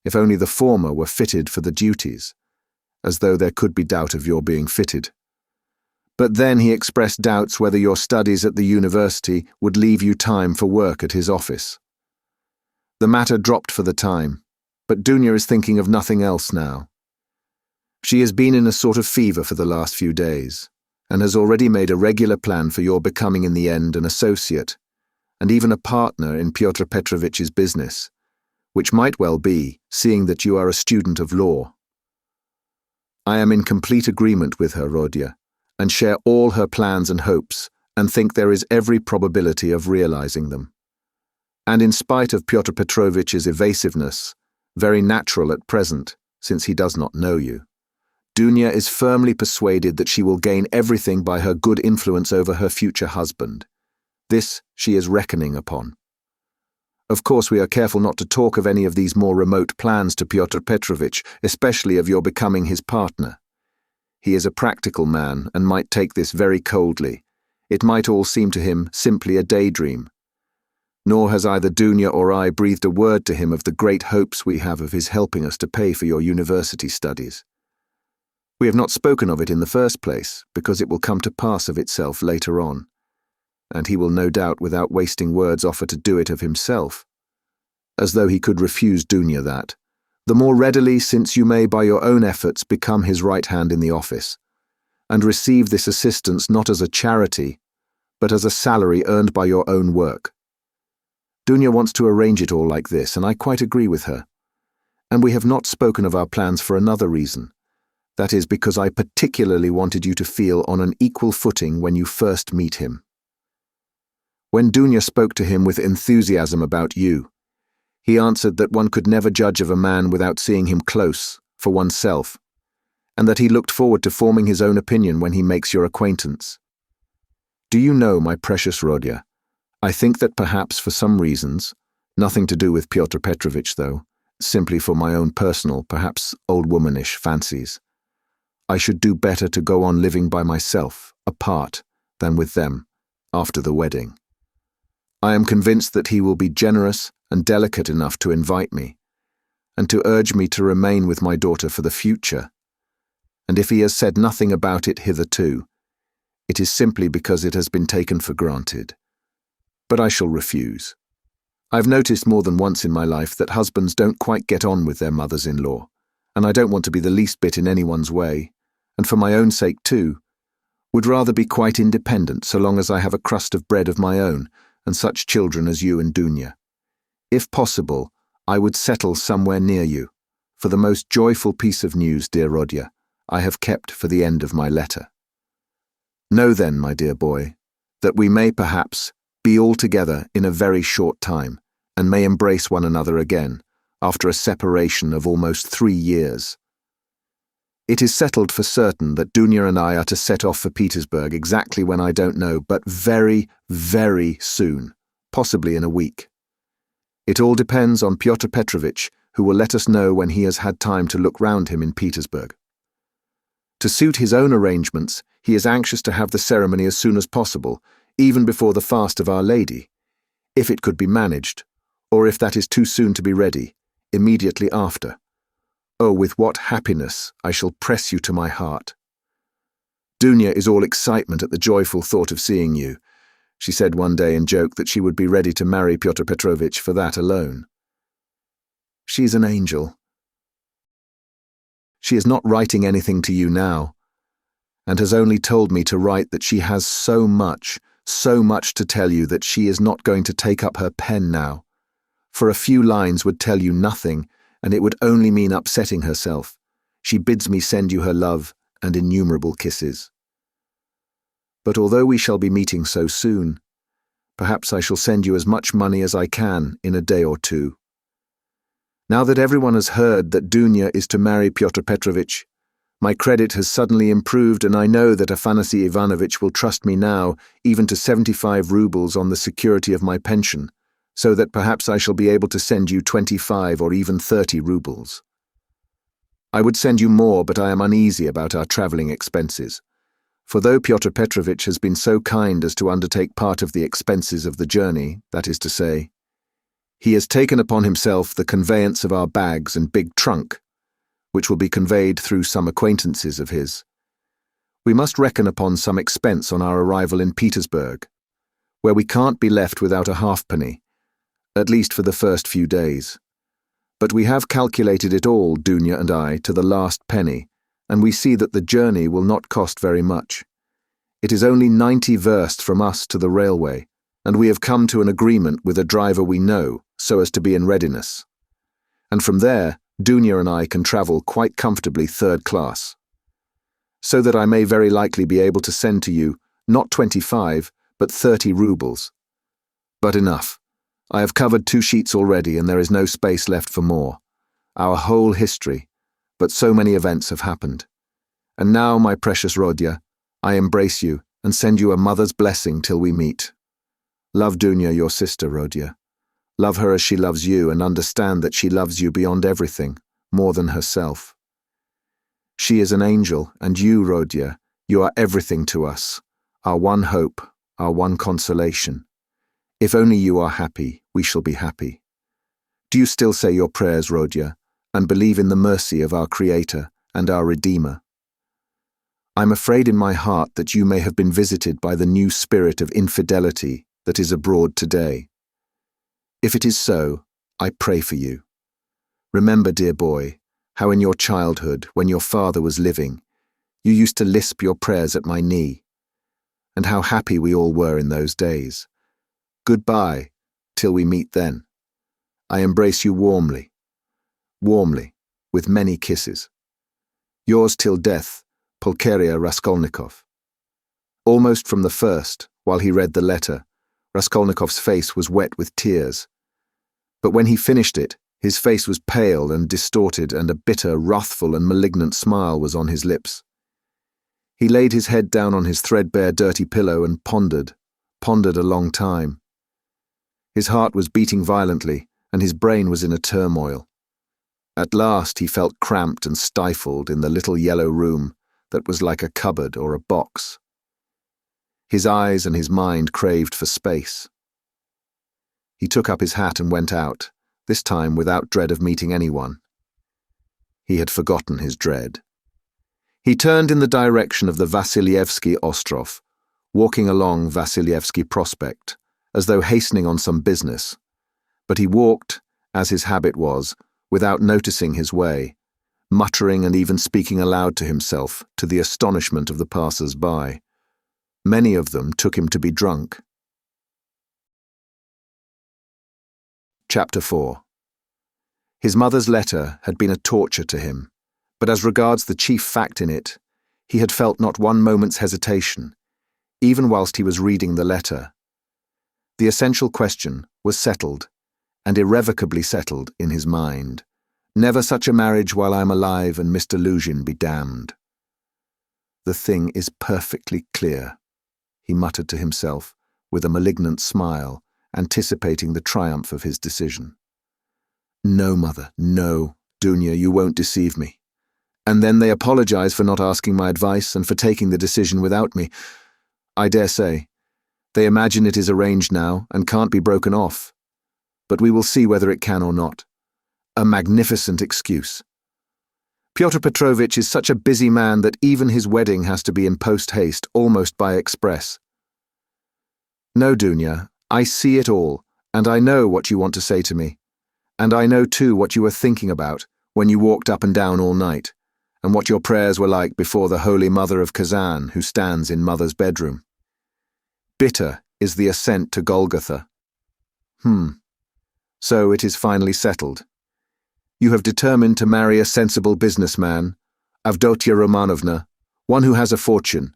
if only the former were fitted for the duties, as though there could be doubt of your being fitted. But then he expressed doubts whether your studies at the university would leave you time for work at his office. The matter dropped for the time, but Dunya is thinking of nothing else now. She has been in a sort of fever for the last few days, and has already made a regular plan for your becoming in the end an associate, and even a partner in Pyotr Petrovitch's business, which might well be, seeing that you are a student of law. I am in complete agreement with her, Rodya, and share all her plans and hopes, and think there is every probability of realizing them. And in spite of Pyotr Petrovitch's evasiveness, very natural at present, since he does not know you, Dunya is firmly persuaded that she will gain everything by her good influence over her future husband. This she is reckoning upon. Of course, we are careful not to talk of any of these more remote plans to Pyotr Petrovitch, especially of your becoming his partner. He is a practical man and might take this very coldly. It might all seem to him simply a daydream. Nor has either Dunya or I breathed a word to him of the great hopes we have of his helping us to pay for your university studies. We have not spoken of it in the first place, because it will come to pass of itself later on, and he will no doubt without wasting words offer to do it of himself, as though he could refuse Dunya that, the more readily since you may by your own efforts become his right hand in the office, and receive this assistance not as a charity, but as a salary earned by your own work. Dunya wants to arrange it all like this, and I quite agree with her. And we have not spoken of our plans for another reason. That is because I particularly wanted you to feel on an equal footing when you first meet him. When Dunya spoke to him with enthusiasm about you, he answered that one could never judge of a man without seeing him close, for oneself, and that he looked forward to forming his own opinion when he makes your acquaintance. Do you know, my precious Rodya, I think that perhaps for some reasons, nothing to do with Pyotr Petrovitch though, simply for my own personal, perhaps old womanish fancies, I should do better to go on living by myself, apart, than with them, after the wedding. I am convinced that he will be generous and delicate enough to invite me, and to urge me to remain with my daughter for the future. And if he has said nothing about it hitherto, it is simply because it has been taken for granted. But I shall refuse. I've noticed more than once in my life that husbands don't quite get on with their mothers-in-law, and I don't want to be the least bit in anyone's way, and for my own sake too, would rather be quite independent so long as I have a crust of bread of my own and such children as you and Dunya. If possible, I would settle somewhere near you, for the most joyful piece of news, dear Rodya, I have kept for the end of my letter. Know then, my dear boy, that we may perhaps be all together in a very short time, and may embrace one another again, after a separation of almost 3 years. It is settled for certain that Dunya and I are to set off for Petersburg exactly when I don't know, but very, very soon, possibly in a week. It all depends on Pyotr Petrovitch, who will let us know when he has had time to look round him in Petersburg. To suit his own arrangements, he is anxious to have the ceremony as soon as possible, even before the fast of Our Lady, if it could be managed, or if that is too soon to be ready, immediately after. Oh, with what happiness I shall press you to my heart. Dunya is all excitement at the joyful thought of seeing you. She said one day in joke that she would be ready to marry Pyotr Petrovitch for that alone. She's an angel. She is not writing anything to you now, and has only told me to write that she has so much to tell you that she is not going to take up her pen now, for a few lines would tell you nothing, and it would only mean upsetting herself. She bids me send you her love and innumerable kisses. But although we shall be meeting so soon, perhaps I shall send you as much money as I can in a day or two. Now that everyone has heard that Dunya is to marry Pyotr Petrovitch, my credit has suddenly improved, and I know that Afanasy Ivanovitch will trust me now even to 75 rubles on the security of my pension, so that perhaps I shall be able to send you 25 or even 30 rubles. I would send you more, but I am uneasy about our travelling expenses, for though Pyotr Petrovitch has been so kind as to undertake part of the expenses of the journey, that is to say, he has taken upon himself the conveyance of our bags and big trunk, which will be conveyed through some acquaintances of his. We must reckon upon some expense on our arrival in Petersburg, where we can't be left without a halfpenny, at least for the first few days. But we have calculated it all, Dunya and I, to the last penny, and we see that the journey will not cost very much. It is only 90 versts from us to the railway, and we have come to an agreement with a driver we know, so as to be in readiness. And from there, Dunya and I can travel quite comfortably third class. So that I may very likely be able to send to you not 25, but 30 rubles. But enough. I have covered 2 sheets already, and there is no space left for more. Our whole history, but so many events have happened. And now, my precious Rodya, I embrace you and send you a mother's blessing till we meet. Love Dunya, your sister, Rodya. Love her as she loves you, and understand that she loves you beyond everything, more than herself. She is an angel, and you, Rodya, you are everything to us, our one hope, our one consolation. If only you are happy, we shall be happy. Do you still say your prayers, Rodya, and believe in the mercy of our Creator and our Redeemer? I'm afraid in my heart that you may have been visited by the new spirit of infidelity that is abroad today. If it is so, I pray for you. Remember, dear boy, how in your childhood, when your father was living, you used to lisp your prayers at my knee, and how happy we all were in those days. Goodbye, till we meet then. I embrace you warmly, with many kisses. Yours till death, Pulcheria Raskolnikov. Almost from the first, while he read the letter, Raskolnikov's face was wet with tears. But when he finished it, his face was pale and distorted, and a bitter, wrathful and malignant smile was on his lips. He laid his head down on his threadbare, dirty pillow and pondered a long time. His heart was beating violently, and his brain was in a turmoil. At last he felt cramped and stifled in the little yellow room that was like a cupboard or a box. His eyes and his mind craved for space. He took up his hat and went out, this time without dread of meeting anyone. He had forgotten his dread. He turned in the direction of the Vassilyevsky Ostrov, walking along Vassilyevsky Prospect, as though hastening on some business. But he walked, as his habit was, without noticing his way, muttering and even speaking aloud to himself, to the astonishment of the passers-by. Many of them took him to be drunk. Chapter 4. His mother's letter had been a torture to him, but as regards the chief fact in it, he had felt not one moment's hesitation, even whilst he was reading the letter. The essential question was settled, and irrevocably settled in his mind. Never such a marriage while I'm alive, and Mr. Luzhin be damned. The thing is perfectly clear, he muttered to himself, with a malignant smile, anticipating the triumph of his decision. No, mother, no, Dunya, you won't deceive me. And then they apologize for not asking my advice and for taking the decision without me. I dare say. They imagine it is arranged now and can't be broken off. But we will see whether it can or not. A magnificent excuse. Pyotr Petrovitch is such a busy man that even his wedding has to be in post-haste, almost by express. No, Dunya, I see it all, and I know what you want to say to me. And I know too what you were thinking about when you walked up and down all night, and what your prayers were like before the Holy Mother of Kazan who stands in Mother's bedroom. Bitter is the ascent to Golgotha. So it is finally settled. You have determined to marry a sensible businessman, Avdotya Romanovna, one who has a fortune,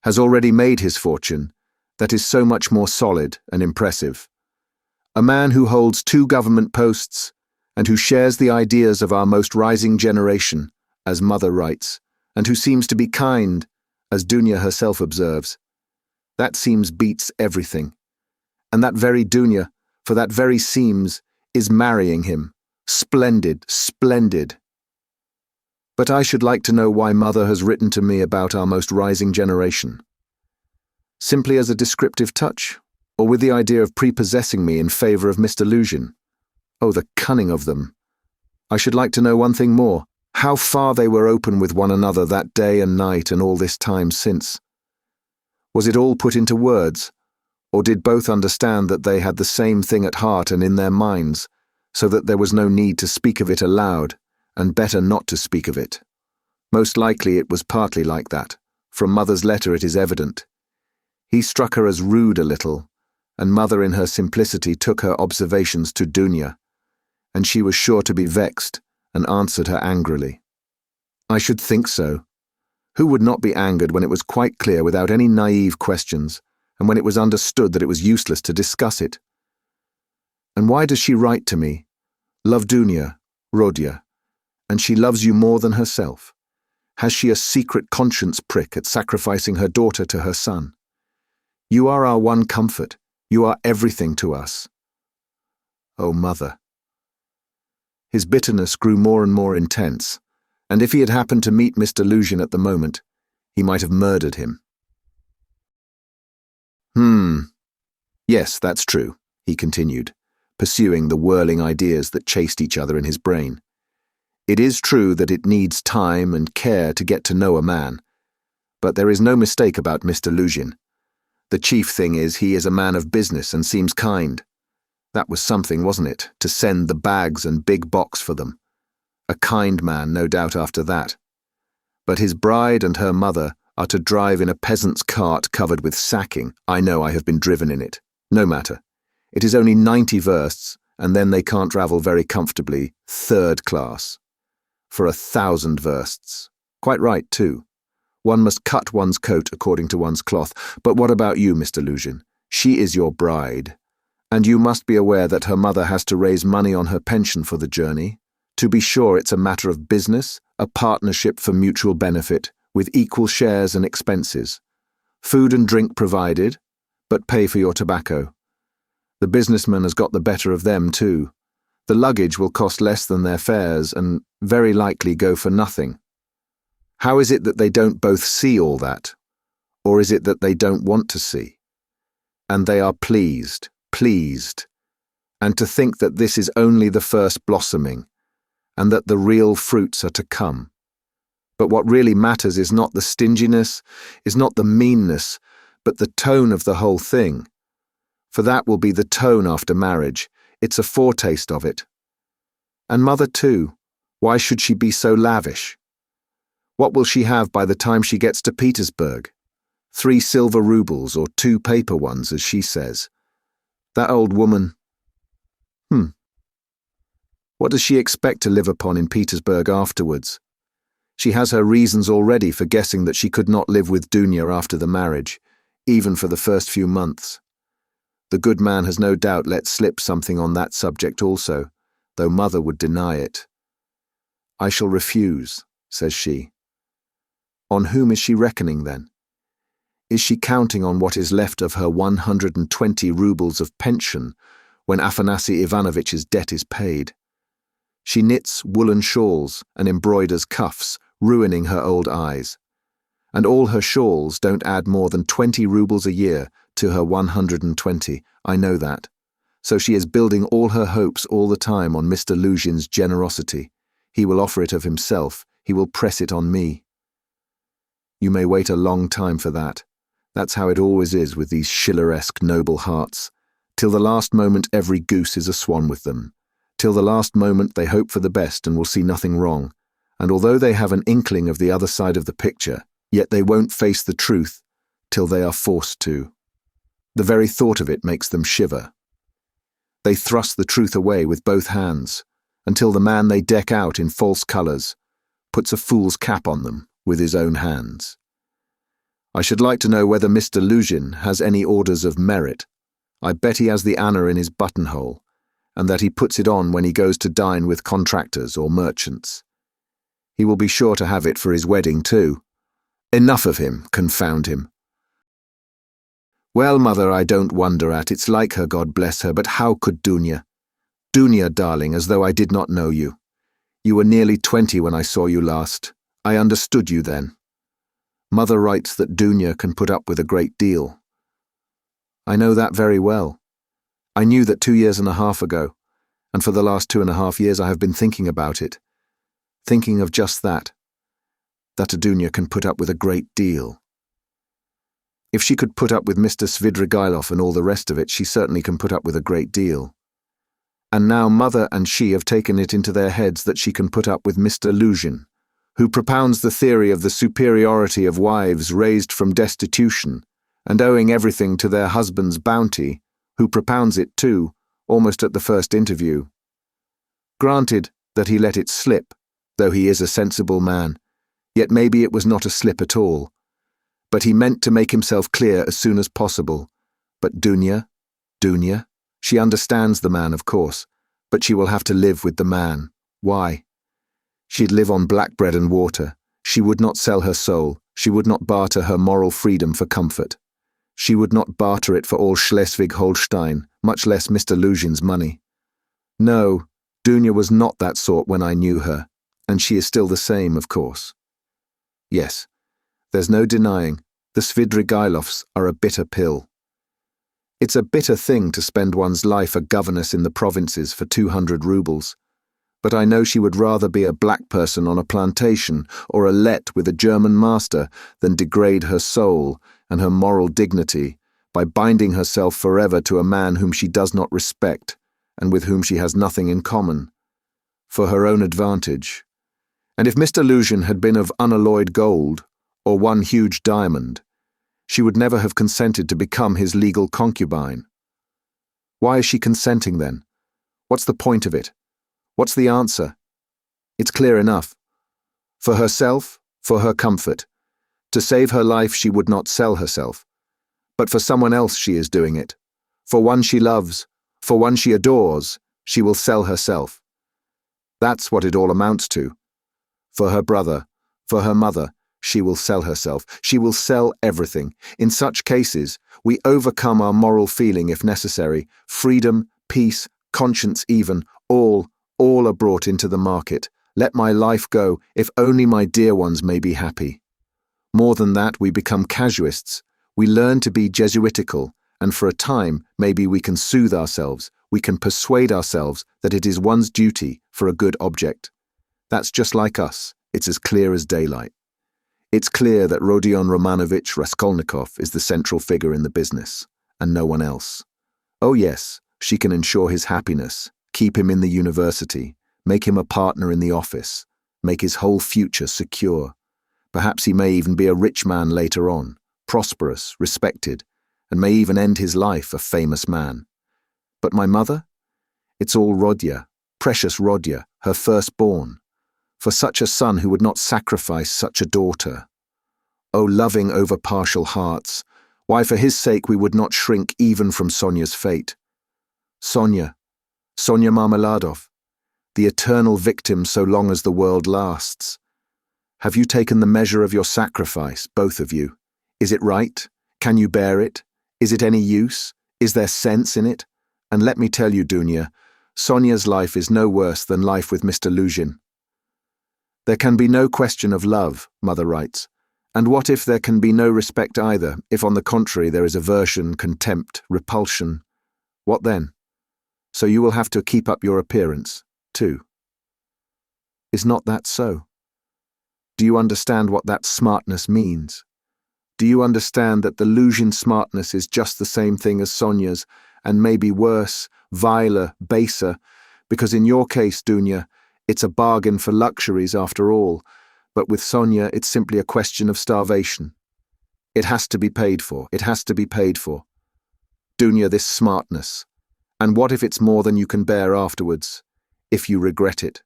has already made his fortune, that is so much more solid and impressive. A man who holds 2 government posts, and who shares the ideas of our most rising generation, as Mother writes, and who seems to be kind, as Dunya herself observes. That seems beats everything. And that very Dunya, for that very seems, is marrying him. Splendid, splendid. But I should like to know why Mother has written to me about our most rising generation. Simply as a descriptive touch, or with the idea of prepossessing me in favour of Mr. Luzhin? Oh, the cunning of them. I should like to know one thing more, how far they were open with one another that day and night and all this time since. Was it all put into words, or did both understand that they had the same thing at heart and in their minds, so that there was no need to speak of it aloud, and better not to speak of it? Most likely it was partly like that. From Mother's letter it is evident. He struck her as rude a little, and Mother in her simplicity took her observations to Dunya, and she was sure to be vexed and answered her angrily. I should think so. Who would not be angered when it was quite clear without any naive questions, and when it was understood that it was useless to discuss it? And why does she write to me, "Love Dunya, Rodya," and she loves you more than herself? Has she a secret conscience prick at sacrificing her daughter to her son? You are our one comfort. You are everything to us. Oh, Mother. His bitterness grew more and more intense, and if he had happened to meet Mr. Luzhin at the moment, he might have murdered him. Yes, that's true, he continued, pursuing the whirling ideas that chased each other in his brain. It is true that it needs time and care to get to know a man, but there is no mistake about Mr. Luzhin. The chief thing is he is a man of business and seems kind. That was something, wasn't it, to send the bags and big box for them? A kind man, no doubt, after that. But his bride and her mother are to drive in a peasant's cart covered with sacking. I know, I have been driven in it. No matter. It is only 90 versts, and then they can't travel very comfortably, third class. For 1,000 versts. Quite right, too. One must cut one's coat according to one's cloth. But what about you, Mr. Luzhin? She is your bride. And you must be aware that her mother has to raise money on her pension for the journey. To be sure, it's a matter of business, a partnership for mutual benefit, with equal shares and expenses. Food and drink provided, but pay for your tobacco. The businessman has got the better of them, too. The luggage will cost less than their fares and very likely go for nothing. How is it that they don't both see all that? Or is it that they don't want to see? And they are pleased. And to think that this is only the first blossoming, and that the real fruits are to come. But what really matters is not the stinginess, is not the meanness, but the tone of the whole thing. For that will be the tone after marriage. It's a foretaste of it. And Mother too. Why should she be so lavish? What will she have by the time she gets to Petersburg? 3 silver rubles or 2 paper ones, as she says. That old woman. What does she expect to live upon in Petersburg afterwards? She has her reasons already for guessing that she could not live with Dunya after the marriage, even for the first few months. The good man has no doubt let slip something on that subject also, though Mother would deny it. I shall refuse, says she. On whom is she reckoning then? Is she counting on what is left of her 120 rubles of pension when Afanasy Ivanovitch's debt is paid? She knits woolen shawls and embroiders cuffs, ruining her old eyes. And all her shawls don't add more than 20 rubles a year to her 120, I know that. So she is building all her hopes all the time on Mr. Luzhin's generosity. He will offer it of himself, he will press it on me. You may wait a long time for that. That's how it always is with these Schilleresque noble hearts. Till the last moment every goose is a swan with them. Till the last moment they hope for the best and will see nothing wrong. And although they have an inkling of the other side of the picture, yet they won't face the truth till they are forced to. The very thought of it makes them shiver. They thrust the truth away with both hands, until the man they deck out in false colours puts a fool's cap on them with his own hands. I should like to know whether Mr. Luzhin has any orders of merit. I bet he has the Anna in his buttonhole, and that he puts it on when he goes to dine with contractors or merchants. He will be sure to have it for his wedding too. Enough of him, confound him. Well, Mother, I don't wonder at. It's like her, God bless her, but how could Dunya? Dunya, darling, as though I did not know you. You were nearly 20 when I saw you last. I understood you then. Mother writes that Dunya can put up with a great deal. I know that very well. I knew that 2.5 years ago, and for the last 2.5 years I have been thinking about it. Thinking of just that a Dunya can put up with a great deal. If she could put up with Mr. Svidrigailov and all the rest of it, she certainly can put up with a great deal. And now Mother and she have taken it into their heads that she can put up with Mr. Luzhin, who propounds the theory of the superiority of wives raised from destitution and owing everything to their husband's bounty, who propounds it too, almost at the first interview. Granted that he let it slip, though he is a sensible man, yet maybe it was not a slip at all. But he meant to make himself clear as soon as possible. But Dunya, she understands the man, of course, but she will have to live with the man. Why? She'd live on black bread and water. She would not sell her soul. She would not barter her moral freedom for comfort. She would not barter it for all Schleswig-Holstein, much less Mr. Luzhin's money. No, Dunya was not that sort when I knew her, and she is still the same, of course. Yes, there's no denying, the Svidrigailovs are a bitter pill. It's a bitter thing to spend one's life a governess in the provinces for 200 rubles. But I know she would rather be a black person on a plantation or a let with a German master than degrade her soul and her moral dignity by binding herself forever to a man whom she does not respect and with whom she has nothing in common, for her own advantage. And if Mr. Luzhin had been of unalloyed gold, or one huge diamond, she would never have consented to become his legal concubine. Why is she consenting then? What's the point of it? What's the answer? It's clear enough. For herself, for her comfort. To save her life she would not sell herself. But for someone else she is doing it. For one she loves, for one she adores, she will sell herself. That's what it all amounts to. For her brother, for her mother, she will sell herself. She will sell everything. In such cases, we overcome our moral feeling if necessary. Freedom, peace, conscience even, all are brought into the market. Let my life go, if only my dear ones may be happy. More than that, we become casuists. We learn to be Jesuitical, and for a time, maybe we can soothe ourselves. We can persuade ourselves that it is one's duty for a good object. That's just like us. It's as clear as daylight. It's clear that Rodion Romanovich Raskolnikov is the central figure in the business, and no one else. Oh yes, she can ensure his happiness, keep him in the university, make him a partner in the office, make his whole future secure. Perhaps he may even be a rich man later on, prosperous, respected, and may even end his life a famous man. But my mother? It's all Rodya, precious Rodya, her firstborn. For such a son who would not sacrifice such a daughter. O loving over-partial hearts, why for his sake we would not shrink even from Sonia's fate. Sonia Marmeladov, the eternal victim so long as the world lasts. Have you taken the measure of your sacrifice, both of you? Is it right? Can you bear it? Is it any use? Is there sense in it? And let me tell you, Dunya, Sonia's life is no worse than life with Mr. Luzhin. There can be no question of love, Mother writes. And what if there can be no respect either, if on the contrary there is aversion, contempt, repulsion? What then? So you will have to keep up your appearance, too. Is not that so? Do you understand what that smartness means? Do you understand that the Luzhin smartness is just the same thing as Sonia's, and maybe worse, viler, baser, because in your case, Dunya, it's a bargain for luxuries after all, but with Sonia it's simply a question of starvation. It has to be paid for, it has to be paid for. Dunya, this smartness. And what if it's more than you can bear afterwards? If you regret it?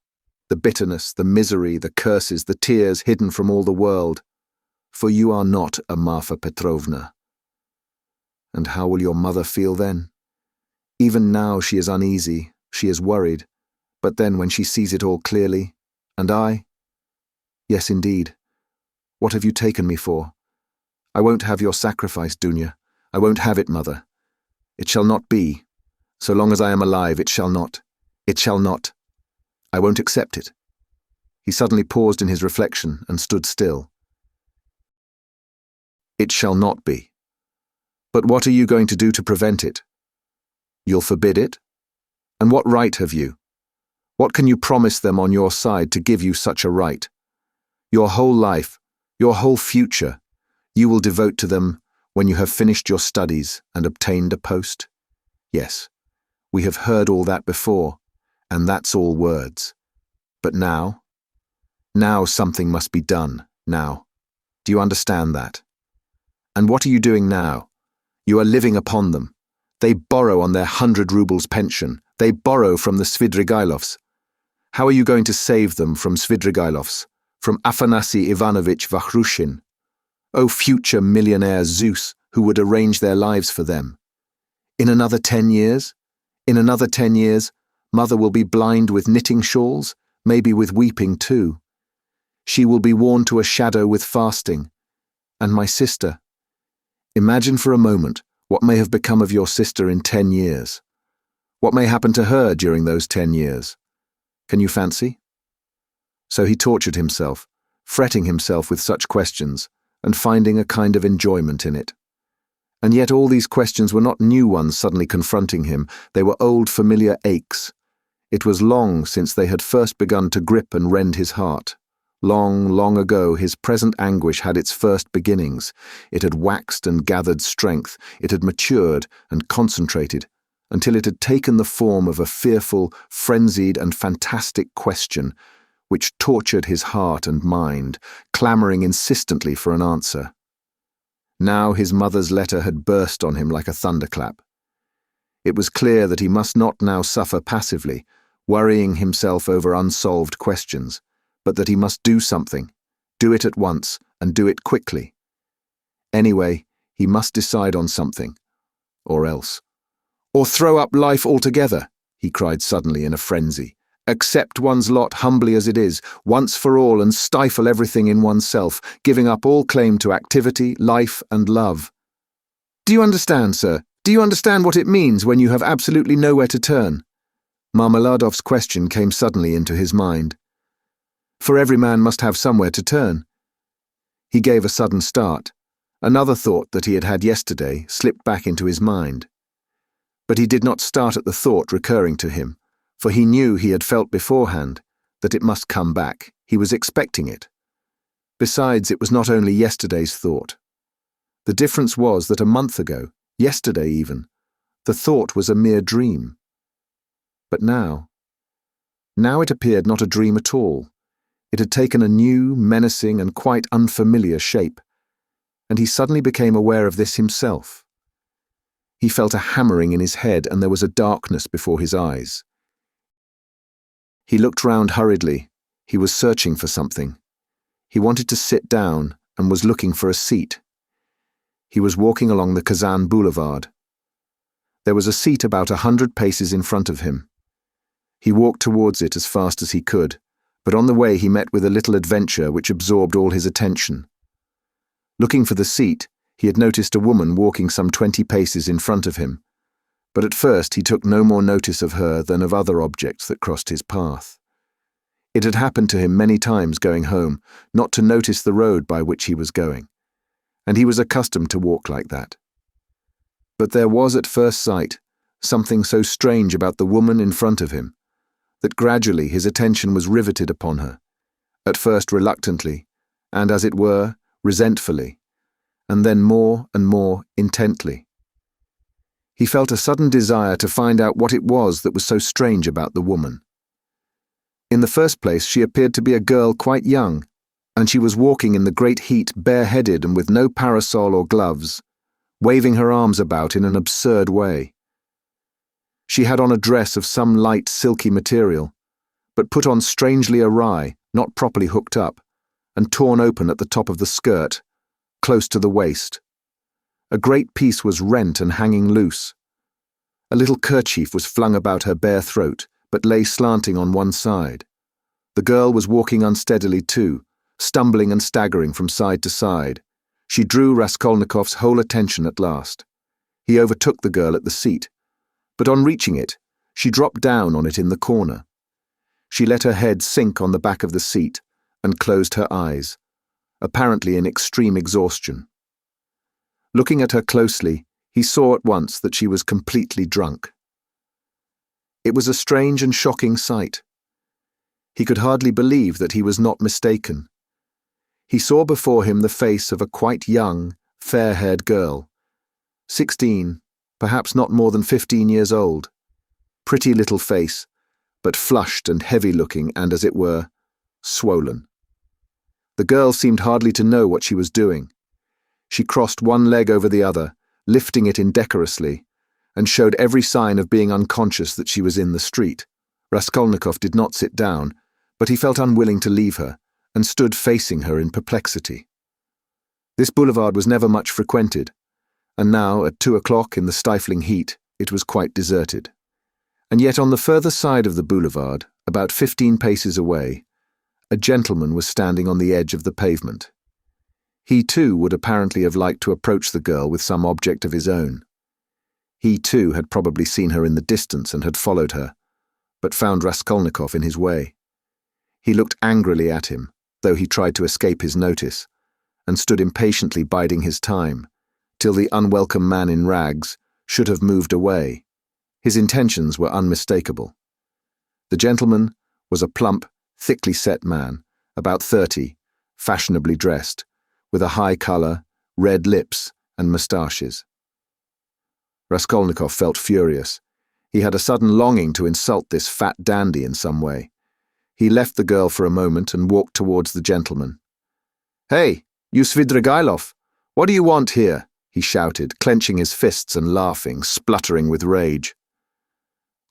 The bitterness, the misery, the curses, the tears hidden from all the world. For you are not a Marfa Petrovna. And how will your mother feel then? Even now she is uneasy, she is worried. But then when she sees it all clearly, and I? Yes, indeed. What have you taken me for? I won't have your sacrifice, Dunya. I won't have it, Mother. It shall not be. So long as I am alive, it shall not. It shall not. I won't accept it. He suddenly paused in his reflection and stood still. It shall not be. But what are you going to do to prevent it? You'll forbid it? And what right have you? What can you promise them on your side to give you such a right? Your whole life, your whole future, you will devote to them when you have finished your studies and obtained a post? Yes, we have heard all that before, and that's all words. But now? Now something must be done, now. Do you understand that? And what are you doing now? You are living upon them. They borrow on their 100 rubles pension. They borrow from the Svidrigailovs. How are you going to save them from Svidrigailovs, from Afanasy Ivanovich Vakhrushin? Oh, future millionaire Zeus, who would arrange their lives for them. In another 10 years? In another 10 years, mother will be blind with knitting shawls, maybe with weeping too. She will be worn to a shadow with fasting. And my sister. Imagine for a moment what may have become of your sister in 10 years. What may happen to her during those 10 years? Can you fancy? So he tortured himself, fretting himself with such questions, and finding a kind of enjoyment in it. And yet all these questions were not new ones suddenly confronting him, they were old familiar aches. It was long since they had first begun to grip and rend his heart. Long, long ago his present anguish had its first beginnings. It had waxed and gathered strength, it had matured and concentrated, until it had taken the form of a fearful, frenzied and fantastic question, which tortured his heart and mind, clamouring insistently for an answer. Now his mother's letter had burst on him like a thunderclap. It was clear that he must not now suffer passively, worrying himself over unsolved questions, but that he must do something, do it at once, and do it quickly. Anyway, he must decide on something, or else. Or throw up life altogether, he cried suddenly in a frenzy. Accept one's lot humbly as it is, once for all, and stifle everything in oneself, giving up all claim to activity, life, and love. Do you understand, sir? Do you understand what it means when you have absolutely nowhere to turn? Marmeladov's question came suddenly into his mind. For every man must have somewhere to turn. He gave a sudden start. Another thought that he had had yesterday slipped back into his mind. But he did not start at the thought recurring to him, for he knew he had felt beforehand that it must come back. He was expecting it. Besides, it was not only yesterday's thought. The difference was that a month ago, yesterday even, the thought was a mere dream. But now it appeared not a dream at all. It had taken a new, menacing, and quite unfamiliar shape, and he suddenly became aware of this himself. He felt a hammering in his head, and there was a darkness before his eyes. He looked round hurriedly. He was searching for something. He wanted to sit down, and was looking for a seat. He was walking along the Kazan Boulevard. There was a seat about 100 paces in front of him. He walked towards it as fast as he could, but on the way he met with a little adventure which absorbed all his attention. Looking for the seat, he had noticed a woman walking some 20 paces in front of him, but at first he took no more notice of her than of other objects that crossed his path. It had happened to him many times going home not to notice the road by which he was going, and he was accustomed to walk like that. But there was at first sight something so strange about the woman in front of him that gradually his attention was riveted upon her, at first reluctantly, and as it were, resentfully, and then more and more intently. He felt a sudden desire to find out what it was that was so strange about the woman. In the first place, she appeared to be a girl quite young, and she was walking in the great heat bareheaded and with no parasol or gloves, waving her arms about in an absurd way. She had on a dress of some light silky material, but put on strangely awry, not properly hooked up, and torn open at the top of the skirt, close to the waist. A great piece was rent and hanging loose. A little kerchief was flung about her bare throat, but lay slanting on one side. The girl was walking unsteadily too, stumbling and staggering from side to side. She drew Raskolnikov's whole attention at last. He overtook the girl at the seat, but on reaching it, she dropped down on it in the corner. She let her head sink on the back of the seat and closed her eyes, apparently in extreme exhaustion. Looking at her closely, he saw at once that she was completely drunk. It was a strange and shocking sight. He could hardly believe that he was not mistaken. He saw before him the face of a quite young, fair-haired girl, 16, perhaps not more than 15 years old. Pretty little face, but flushed and heavy-looking and, as it were, swollen. The girl seemed hardly to know what she was doing. She crossed one leg over the other, lifting it indecorously, and showed every sign of being unconscious that she was in the street. Raskolnikov did not sit down, but he felt unwilling to leave her, and stood facing her in perplexity. This boulevard was never much frequented, and now, at 2 o'clock in the stifling heat, it was quite deserted. And yet on the further side of the boulevard, about 15 paces away, a gentleman was standing on the edge of the pavement. He too would apparently have liked to approach the girl with some object of his own. He too had probably seen her in the distance and had followed her, but found Raskolnikov in his way. He looked angrily at him, though he tried to escape his notice, and stood impatiently biding his time, till the unwelcome man in rags should have moved away. His intentions were unmistakable. The gentleman was a plump, thickly set man, about 30, fashionably dressed, with a high colour, red lips, and moustaches. Raskolnikov felt furious. He had a sudden longing to insult this fat dandy in some way. He left the girl for a moment and walked towards the gentleman. "Hey, you Svidrigailov, what do you want here?" he shouted, clenching his fists and laughing, spluttering with rage.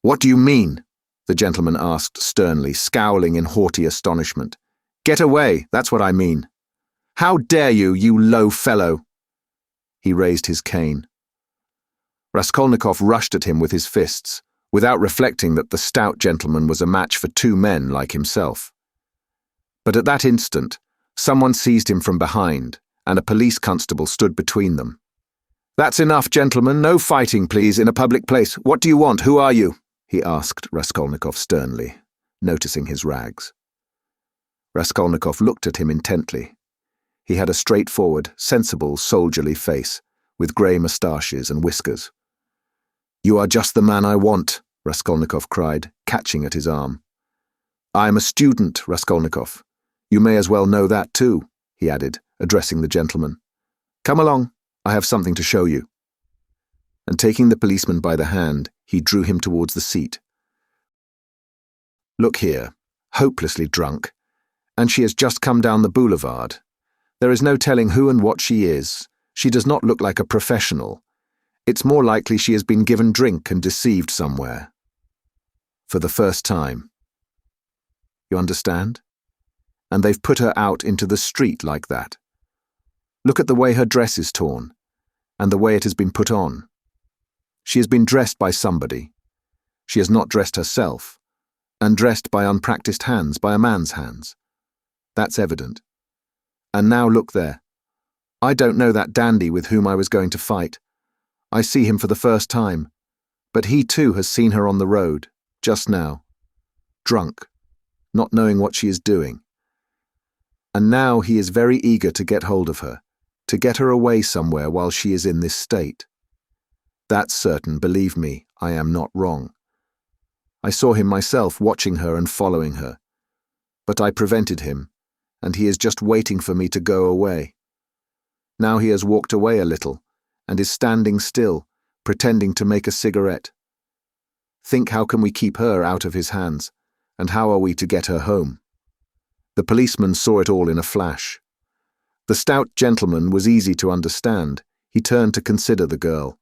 "What do you mean?" the gentleman asked sternly, scowling in haughty astonishment. "Get away, that's what I mean. How dare you, you low fellow?" He raised his cane. Raskolnikov rushed at him with his fists, without reflecting that the stout gentleman was a match for 2 men like himself. But at that instant, someone seized him from behind, and a police constable stood between them. "That's enough, gentlemen. No fighting, please, in a public place. What do you want? Who are you?" he asked Raskolnikov sternly, noticing his rags. Raskolnikov looked at him intently. He had a straightforward, sensible, soldierly face, with grey moustaches and whiskers. "You are just the man I want," Raskolnikov cried, catching at his arm. "I am a student, Raskolnikov. You may as well know that too," he added, addressing the gentleman. "Come along, I have something to show you." And taking the policeman by the hand, he drew him towards the seat. "Look here, hopelessly drunk, and she has just come down the boulevard. There is no telling who and what she is. She does not look like a professional. It's more likely she has been given drink and deceived somewhere. For the first time. You understand? And they've put her out into the street like that. Look at the way her dress is torn, and the way it has been put on. She has been dressed by somebody. She has not dressed herself, and dressed by unpracticed hands, by a man's hands. That's evident. And now look there. I don't know that dandy with whom I was going to fight. I see him for the first time, but he too has seen her on the road, just now, drunk, not knowing what she is doing. And now he is very eager to get hold of her, to get her away somewhere while she is in this state. That's certain, believe me, I am not wrong. I saw him myself watching her and following her, but I prevented him, and he is just waiting for me to go away. Now he has walked away a little, and is standing still, pretending to make a cigarette. Think, how can we keep her out of his hands, and how are we to get her home? The policeman saw it all in a flash. The stout gentleman was easy to understand. He turned to consider the girl.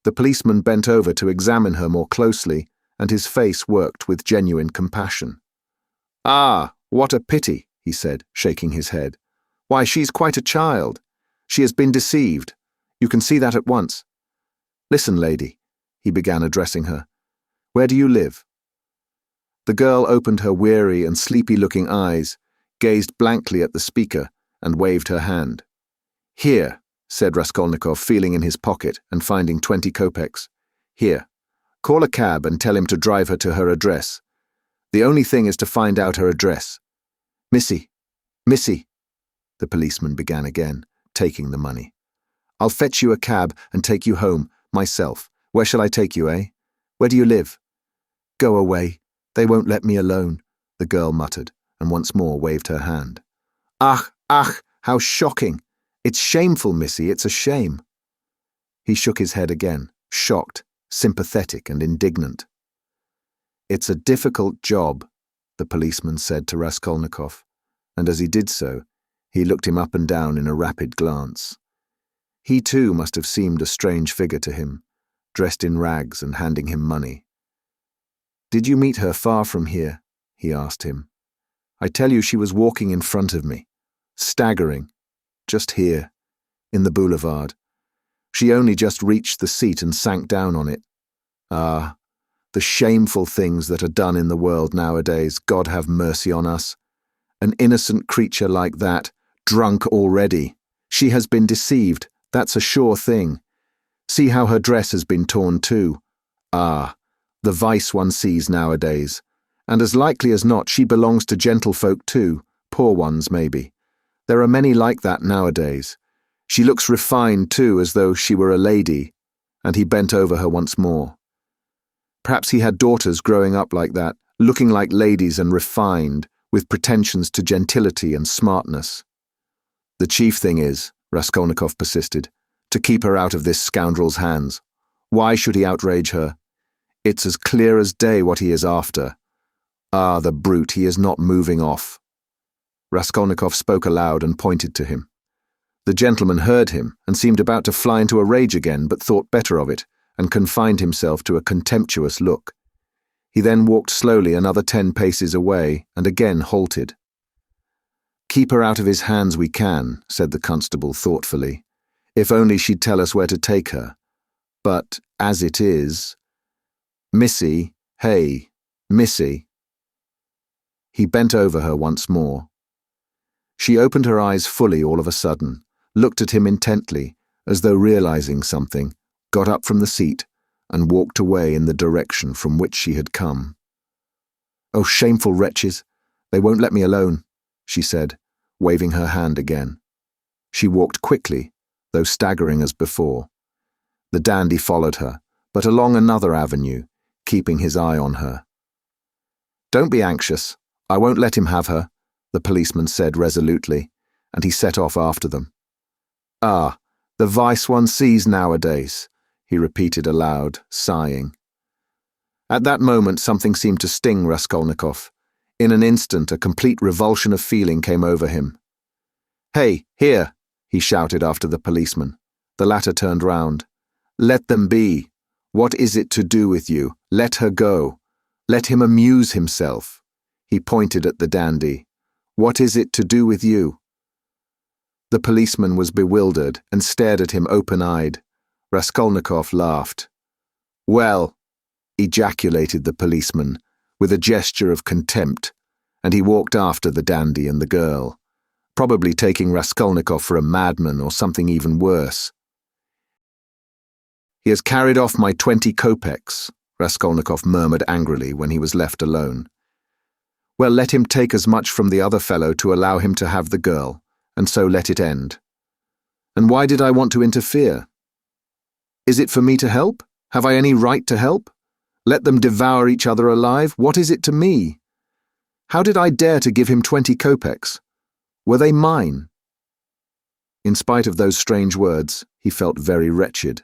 The policeman bent over to examine her more closely, and his face worked with genuine compassion. "Ah, what a pity," he said, shaking his head. "Why, she's quite a child. She has been deceived. You can see that at once. Listen, lady," he began, addressing her. "Where do you live?" The girl opened her weary and sleepy-looking eyes, gazed blankly at the speaker, and waved her hand. "Here," said Raskolnikov, feeling in his pocket and finding 20 kopecks. "Here. Call a cab and tell him to drive her to her address. The only thing is to find out her address. Missy, the policeman began again, taking the money. "I'll fetch you a cab and take you home, myself. Where shall I take you, eh? Where do you live?" "Go away. They won't let me alone," the girl muttered, and once more waved her hand. Ach, how shocking! It's shameful, Missy, it's a shame." He shook his head again, shocked, sympathetic and indignant. "It's a difficult job," the policeman said to Raskolnikov, and as he did so, He looked him up and down in a rapid glance. He too must have seemed a strange figure to him, dressed in rags and handing him money. "Did you meet her far from here?" he asked him. "I tell you she was walking in front of me, staggering, just here, in the boulevard. She only just reached the seat and sank down on it. Ah, the shameful things that are done in the world nowadays, God have mercy on us. An innocent creature like that, drunk already. She has been deceived, that's a sure thing. See how her dress has been torn too. Ah, the vice one sees nowadays. And as likely as not she belongs to gentlefolk too, poor ones maybe. There are many like that nowadays. She looks refined too, as though she were a lady," and he bent over her once more. Perhaps he had daughters growing up like that, looking like ladies and refined, with pretensions to gentility and smartness. "The chief thing is," Raskolnikov persisted, "to keep her out of this scoundrel's hands. Why should he outrage her? It's as clear as day what he is after. Ah, the brute, he is not moving off." Raskolnikov spoke aloud and pointed to him. The gentleman heard him and seemed about to fly into a rage again, but thought better of it and confined himself to a contemptuous look. He then walked slowly another 10 paces away and again halted. "Keep her out of his hands we can," said the constable thoughtfully, "if only she'd tell us where to take her. But, as it is— Missy, hey, Missy." He bent over her once more. She opened her eyes fully all of a sudden, looked at him intently, as though realizing something, got up from the seat, and walked away in the direction from which she had come. "Oh, shameful wretches! They won't let me alone," she said, waving her hand again. She walked quickly, though staggering as before. The dandy followed her, but along another avenue, keeping his eye on her. "Don't be anxious. I won't let him have her," the policeman said resolutely, and he set off after them. "Ah, the vice one sees nowadays," he repeated aloud, sighing. At that moment something seemed to sting Raskolnikov. In an instant a complete revulsion of feeling came over him. "Hey, here!" he shouted after the policeman. The latter turned round. "Let them be. What is it to do with you? Let her go. Let him amuse himself." He pointed at the dandy. "What is it to do with you?" The policeman was bewildered and stared at him open-eyed. Raskolnikov laughed. "Well," ejaculated the policeman, with a gesture of contempt, and he walked after the dandy and the girl, probably taking Raskolnikov for a madman or something even worse. "He has carried off my 20 kopecks, Raskolnikov murmured angrily when he was left alone. "Well, let him take as much from the other fellow to allow him to have the girl, and so let it end. And why did I want to interfere? Is it for me to help? Have I any right to help? Let them devour each other alive? What is it to me? How did I dare to give him 20 kopecks? Were they mine?" In spite of those strange words, he felt very wretched.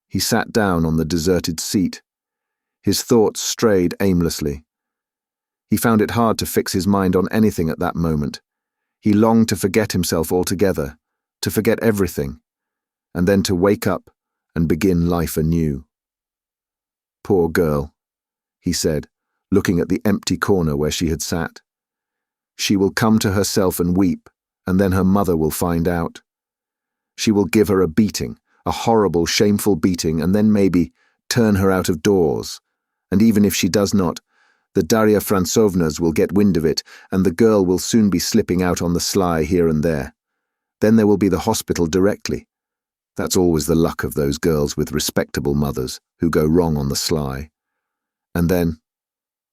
He sat down on the deserted seat. His thoughts strayed aimlessly. He found it hard to fix his mind on anything at that moment. He longed to forget himself altogether, to forget everything, and then to wake up and begin life anew. "Poor girl," he said, looking at the empty corner where she had sat. "She will come to herself and weep, and then her mother will find out. She will give her a beating, a horrible, shameful beating, and then maybe turn her out of doors. And even if she does not, the Darya Fransovnas will get wind of it, and the girl will soon be slipping out on the sly here and there. Then there will be the hospital directly. That's always the luck of those girls with respectable mothers who go wrong on the sly. And then,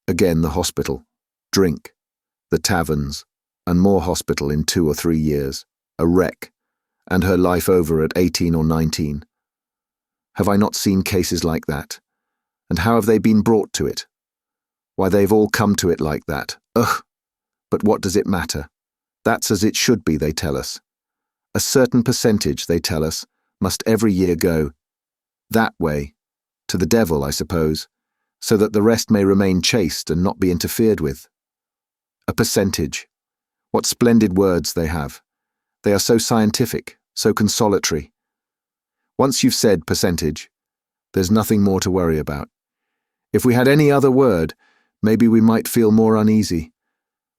again the hospital, drink, the taverns, and more hospital in 2 or 3 years, a wreck, and her life over at 18 or 19. Have I not seen cases like that? And how have they been brought to it? Why, they've all come to it like that. Ugh! But what does it matter? That's as it should be, they tell us. A certain percentage, they tell us, must every year go that way, to the devil, I suppose, so that the rest may remain chaste and not be interfered with. A percentage. What splendid words they have. They are so scientific, so consolatory. Once you've said percentage, there's nothing more to worry about. If we had any other word, maybe we might feel more uneasy.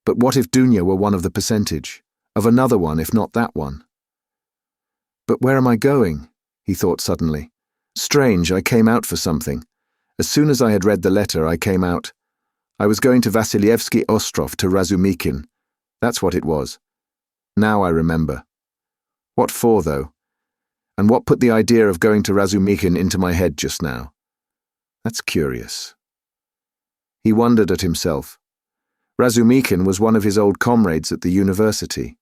But what if Dunya were one of the percentage, of another one if not that one? But where am I going? He thought suddenly. Strange, I came out for something. As soon as I had read the letter, I came out. I was going to Vasilievsky Ostrov to Razumikin. That's what it was. Now I remember. What for, though? And what put the idea of going to Razumikin into my head just now? That's curious. He wondered at himself. Razumikin was one of his old comrades at the university.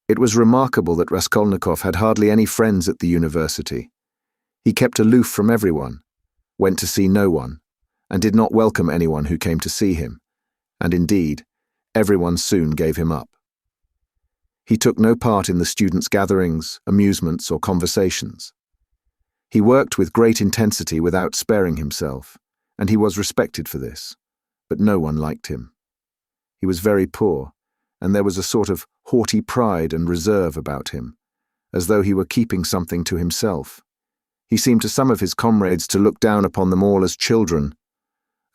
It was remarkable that Raskolnikov had hardly any friends at the university. He kept aloof from everyone, went to see no one, and did not welcome anyone who came to see him, and indeed, everyone soon gave him up. He took no part in the students' gatherings, amusements, or conversations. He worked with great intensity without sparing himself, and he was respected for this, but no one liked him. He was very poor, and there was a sort of haughty pride and reserve about him, as though he were keeping something to himself. He seemed to some of his comrades to look down upon them all as children,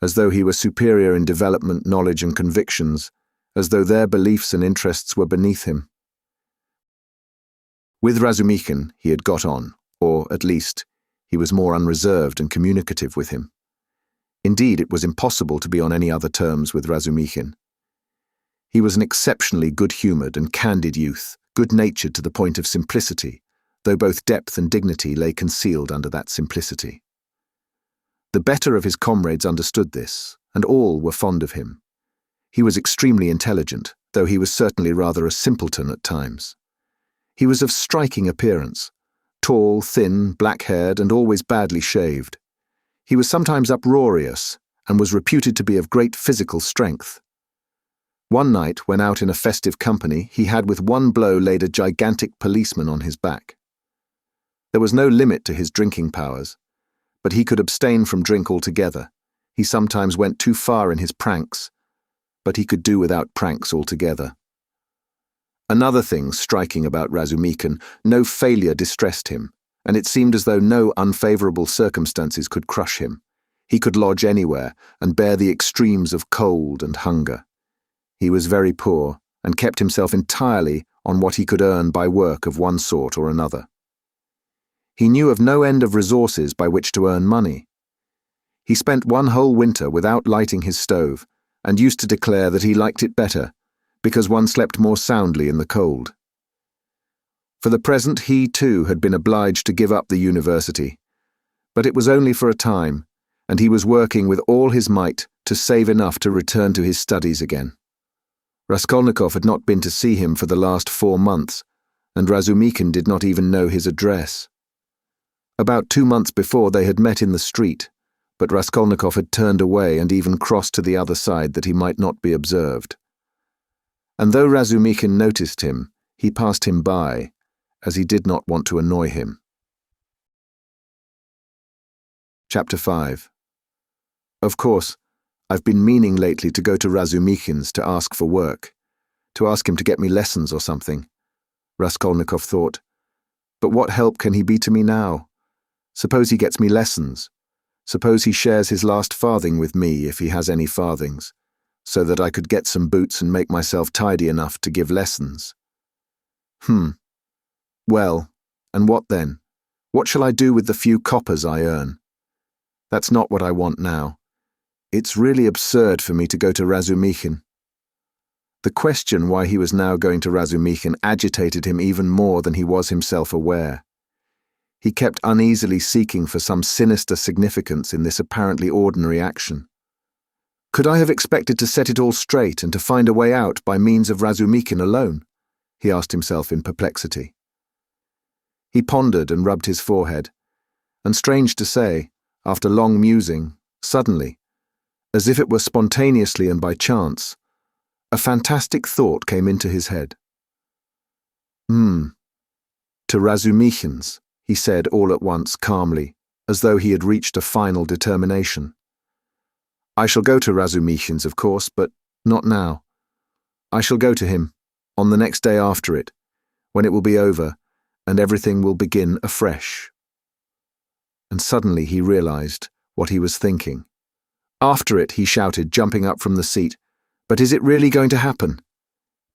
as though he were superior in development, knowledge, and convictions, as though their beliefs and interests were beneath him. With Razumikin he had got on, or, at least, he was more unreserved and communicative with him. Indeed, it was impossible to be on any other terms with Razumikin. He was an exceptionally good-humoured and candid youth, good-natured to the point of simplicity, though both depth and dignity lay concealed under that simplicity. The better of his comrades understood this, and all were fond of him. He was extremely intelligent, though he was certainly rather a simpleton at times. He was of striking appearance, tall, thin, black-haired, and always badly shaved. He was sometimes uproarious, and was reputed to be of great physical strength. One night, when out in a festive company, he had with one blow laid a gigantic policeman on his back. There was no limit to his drinking powers, but he could abstain from drink altogether. He sometimes went too far in his pranks, but he could do without pranks altogether. Another thing striking about Razumikin, no failure distressed him, and it seemed as though no unfavourable circumstances could crush him. He could lodge anywhere and bear the extremes of cold and hunger. He was very poor, and kept himself entirely on what he could earn by work of one sort or another. He knew of no end of resources by which to earn money. He spent one whole winter without lighting his stove, and used to declare that he liked it better, because one slept more soundly in the cold. For the present he, too, had been obliged to give up the university, but it was only for a time, and he was working with all his might to save enough to return to his studies again. Raskolnikov had not been to see him for the last 4 months, and Razumikin did not even know his address. About 2 months before they had met in the street, but Raskolnikov had turned away and even crossed to the other side that he might not be observed. And though Razumikin noticed him, he passed him by, as he did not want to annoy him. Chapter 5. Of course, I've been meaning lately to go to Razumikin's to ask for work, to ask him to get me lessons or something, Raskolnikov thought. But what help can he be to me now? Suppose he gets me lessons. Suppose he shares his last farthing with me, if he has any farthings, so that I could get some boots and make myself tidy enough to give lessons. Well, and what then? What shall I do with the few coppers I earn? That's not what I want now. It's really absurd for me to go to Razumikin. The question why he was now going to Razumikin agitated him even more than he was himself aware. He kept uneasily seeking for some sinister significance in this apparently ordinary action. Could I have expected to set it all straight and to find a way out by means of Razumikin alone? He asked himself in perplexity. He pondered and rubbed his forehead, and strange to say, after long musing, suddenly, as if it were spontaneously and by chance, a fantastic thought came into his head. To Razumikin's, he said all at once calmly, as though he had reached a final determination. I shall go to Razumikin's, of course, but not now. I shall go to him, on the next day after it, when it will be over, and everything will begin afresh. And suddenly he realized what he was thinking. After it, he shouted, jumping up from the seat, "But is it really going to happen?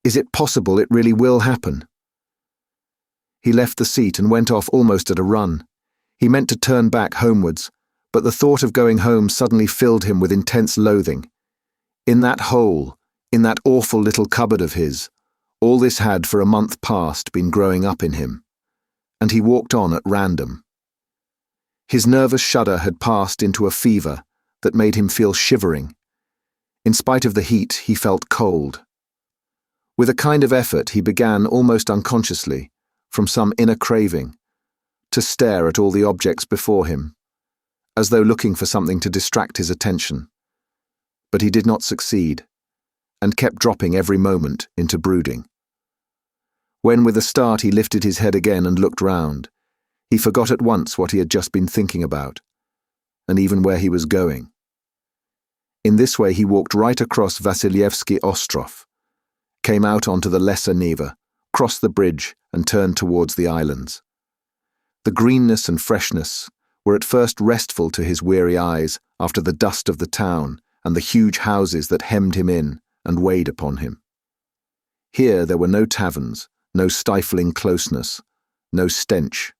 Is it possible it really will happen?" He left the seat and went off almost at a run. He meant to turn back homewards, but the thought of going home suddenly filled him with intense loathing. In that hole, in that awful little cupboard of his, all this had for a month past been growing up in him, and he walked on at random. His nervous shudder had passed into a fever that made him feel shivering. In spite of the heat, he felt cold. With a kind of effort, he began, almost unconsciously, from some inner craving, to stare at all the objects before him, as though looking for something to distract his attention. But he did not succeed, and kept dropping every moment into brooding. When with a start he lifted his head again and looked round, he forgot at once what he had just been thinking about, and even where he was going. In this way he walked right across Vassilyevsky Ostrov, came out onto the Lesser Neva, crossed the bridge and turned towards the islands. The greenness and freshness were at first restful to his weary eyes after the dust of the town and the huge houses that hemmed him in and weighed upon him. Here there were no taverns, no stifling closeness, no stench.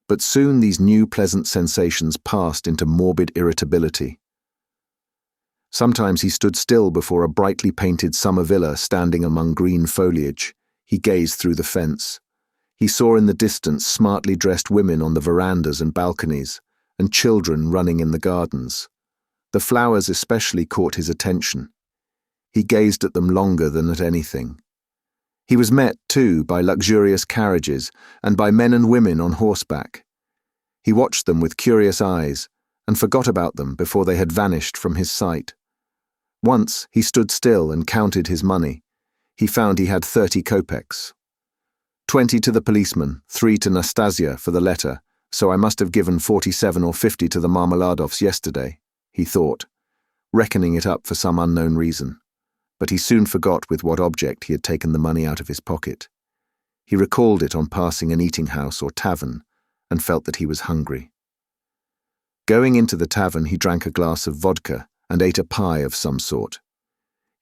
But soon these new pleasant sensations passed into morbid irritability. Sometimes he stood still before a brightly painted summer villa standing among green foliage. He gazed through the fence. He saw in the distance smartly dressed women on the verandas and balconies, and children running in the gardens. The flowers especially caught his attention. He gazed at them longer than at anything. He was met, too, by luxurious carriages and by men and women on horseback. He watched them with curious eyes and forgot about them before they had vanished from his sight. Once he stood still and counted his money. He found he had 30 kopecks. 20 to the policeman, 3 to Nastasia for the letter, so I must have given 47 or 50 to the Marmeladovs yesterday, he thought, reckoning it up for some unknown reason. But he soon forgot with what object he had taken the money out of his pocket. He recalled it on passing an eating house or tavern, and felt that he was hungry. Going into the tavern, he drank a glass of vodka and ate a pie of some sort.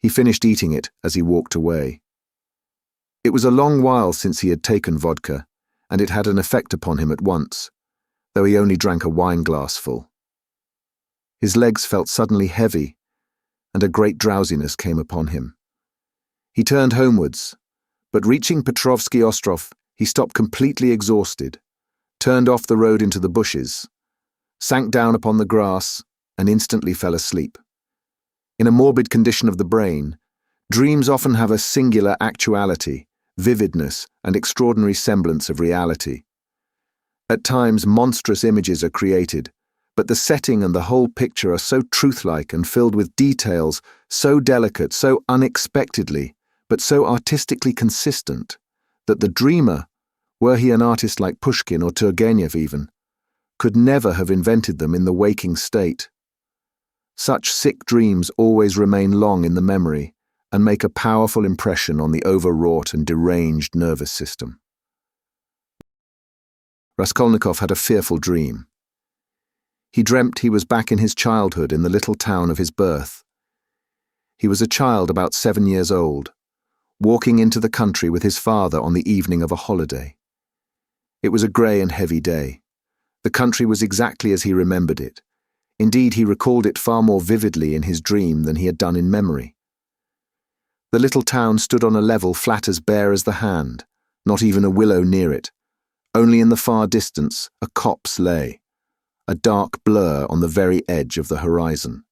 He finished eating it as he walked away. It was a long while since he had taken vodka, and it had an effect upon him at once, though he only drank a wine-glassful. His legs felt suddenly heavy, and a great drowsiness came upon him. He turned homewards, but reaching Petrovsky Ostrov, he stopped completely exhausted, turned off the road into the bushes, sank down upon the grass, and instantly fell asleep. In a morbid condition of the brain, dreams often have a singular actuality, vividness, and extraordinary semblance of reality. At times, monstrous images are created, but the setting and the whole picture are so truthlike and filled with details, so delicate, so unexpectedly, but so artistically consistent, that the dreamer, were he an artist like Pushkin or Turgenev even, could never have invented them in the waking state. Such sick dreams always remain long in the memory and make a powerful impression on the overwrought and deranged nervous system. Raskolnikov had a fearful dream. He dreamt he was back in his childhood in the little town of his birth. He was a child about 7 years old, walking into the country with his father on the evening of a holiday. It was a grey and heavy day. The country was exactly as he remembered it. Indeed, he recalled it far more vividly in his dream than he had done in memory. The little town stood on a level flat as bare as the hand, not even a willow near it. Only in the far distance a copse lay, a dark blur on the very edge of the horizon.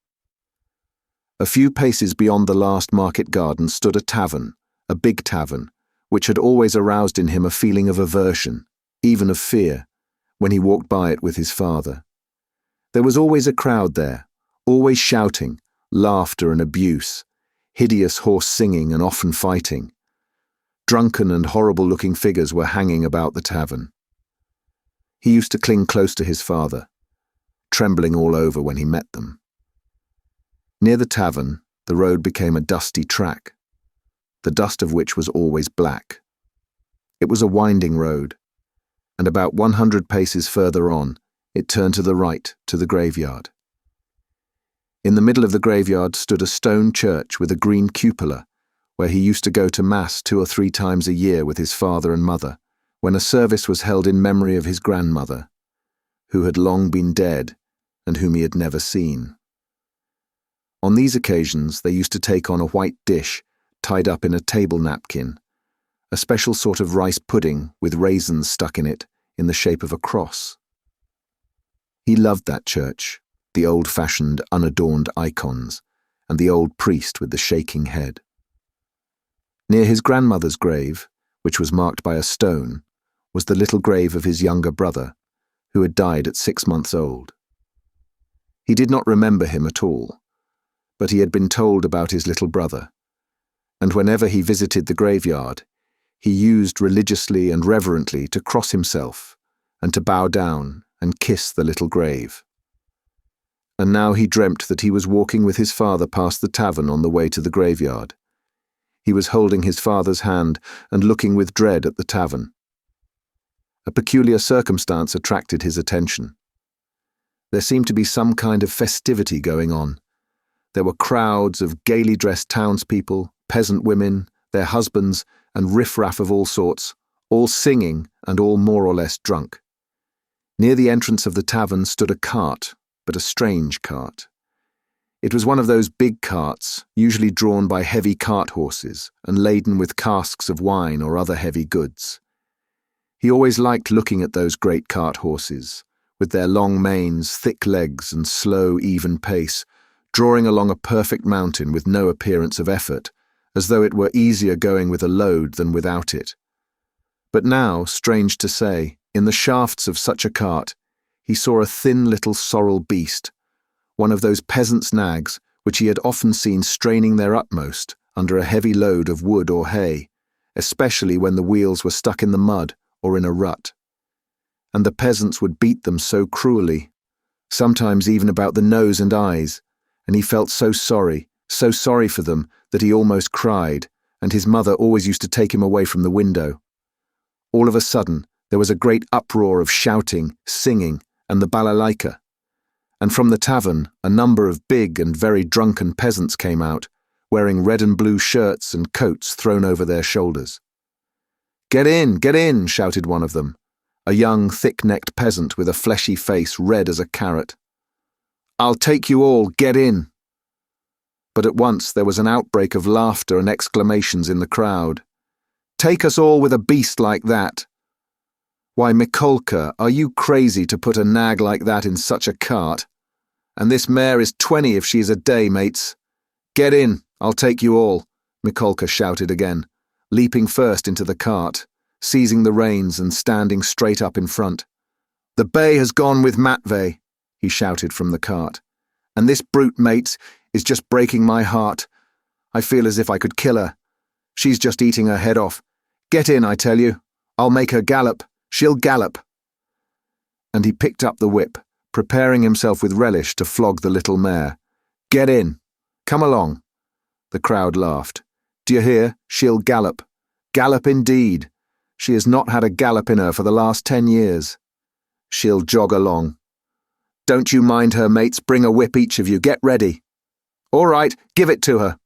A few paces beyond the last market garden stood a tavern, a big tavern, which had always aroused in him a feeling of aversion, even of fear, when he walked by it with his father. There was always a crowd there, always shouting, laughter and abuse, hideous hoarse singing and often fighting. Drunken and horrible-looking figures were hanging about the tavern. He used to cling close to his father, trembling all over when he met them. Near the tavern, the road became a dusty track, the dust of which was always black. It was a winding road, and about 100 paces further on, it turned to the right, to the graveyard. In the middle of the graveyard stood a stone church with a green cupola, where he used to go to Mass 2 or 3 times a year with his father and mother, when a service was held in memory of his grandmother, who had long been dead and whom he had never seen. On these occasions, they used to take on a white dish tied up in a table napkin, a special sort of rice pudding with raisins stuck in it in the shape of a cross. He loved that church, the old-fashioned, unadorned icons, and the old priest with the shaking head. Near his grandmother's grave, which was marked by a stone, was the little grave of his younger brother, who had died at 6 months old. He did not remember him at all, but he had been told about his little brother, and whenever he visited the graveyard, he used religiously and reverently to cross himself and to bow down and kiss the little grave. And now he dreamt that he was walking with his father past the tavern on the way to the graveyard. He was holding his father's hand and looking with dread at the tavern. A peculiar circumstance attracted his attention. There seemed to be some kind of festivity going on. There were crowds of gaily dressed townspeople, peasant women, their husbands, and riffraff of all sorts, all singing and all more or less drunk. Near the entrance of the tavern stood a cart, but a strange cart. It was one of those big carts, usually drawn by heavy cart horses and laden with casks of wine or other heavy goods. He always liked looking at those great cart horses, with their long manes, thick legs, and slow, even pace, drawing along a perfect mountain with no appearance of effort, as though it were easier going with a load than without it. But now, strange to say, in the shafts of such a cart, he saw a thin little sorrel beast, one of those peasants' nags which he had often seen straining their utmost under a heavy load of wood or hay, especially when the wheels were stuck in the mud or in a rut. And the peasants would beat them so cruelly, sometimes even about the nose and eyes, and he felt so sorry for them that he almost cried, and his mother always used to take him away from the window. All of a sudden, there was a great uproar of shouting, singing, and the balalaika, and from the tavern a number of big and very drunken peasants came out, wearing red and blue shirts and coats thrown over their shoulders. Get in," shouted one of them, a young, thick-necked peasant with a fleshy face red as a carrot. "I'll take you all, get in." But at once there was an outbreak of laughter and exclamations in the crowd. "Take us all with a beast like that! Why, Mikolka, are you crazy to put a nag like that in such a cart? And this mare is 20 if she is a day, mates. Get in, I'll take you all," Mikolka shouted again, leaping first into the cart, seizing the reins and standing straight up in front. "The bay has gone with Matvey," he shouted from the cart, "and this brute, mates, is just breaking my heart. I feel as if I could kill her. She's just eating her head off. Get in, I tell you. I'll make her gallop. She'll gallop." And he picked up the whip, preparing himself with relish to flog the little mare. "Get in. Come along." The crowd laughed. "Do you hear? She'll gallop. Gallop indeed. She has not had a gallop in her for the last 10 years. She'll jog along. Don't you mind her, mates. Bring a whip each of you. Get ready. All right, give it to her."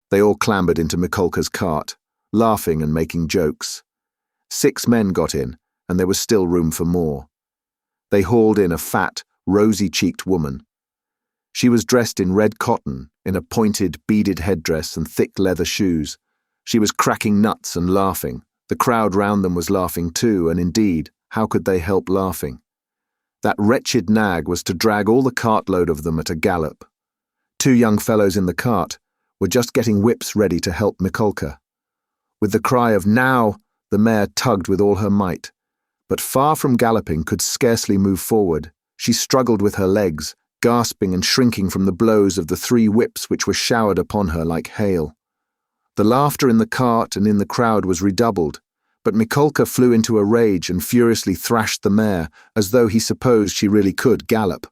They all clambered into Mikolka's cart, laughing and making jokes. 6 men got in, and there was still room for more. They hauled in a fat, rosy-cheeked woman. She was dressed in red cotton, in a pointed, beaded headdress and thick leather shoes. She was cracking nuts and laughing. The crowd round them was laughing too, and indeed, how could they help laughing? That wretched nag was to drag all the cartload of them at a gallop. 2 young fellows in the cart were just getting whips ready to help Mikolka. With the cry of "Now!" the mare tugged with all her might, but far from galloping could scarcely move forward. She struggled with her legs, gasping and shrinking from the blows of the 3 whips which were showered upon her like hail. The laughter in the cart and in the crowd was redoubled, but Mikolka flew into a rage and furiously thrashed the mare, as though he supposed she really could gallop.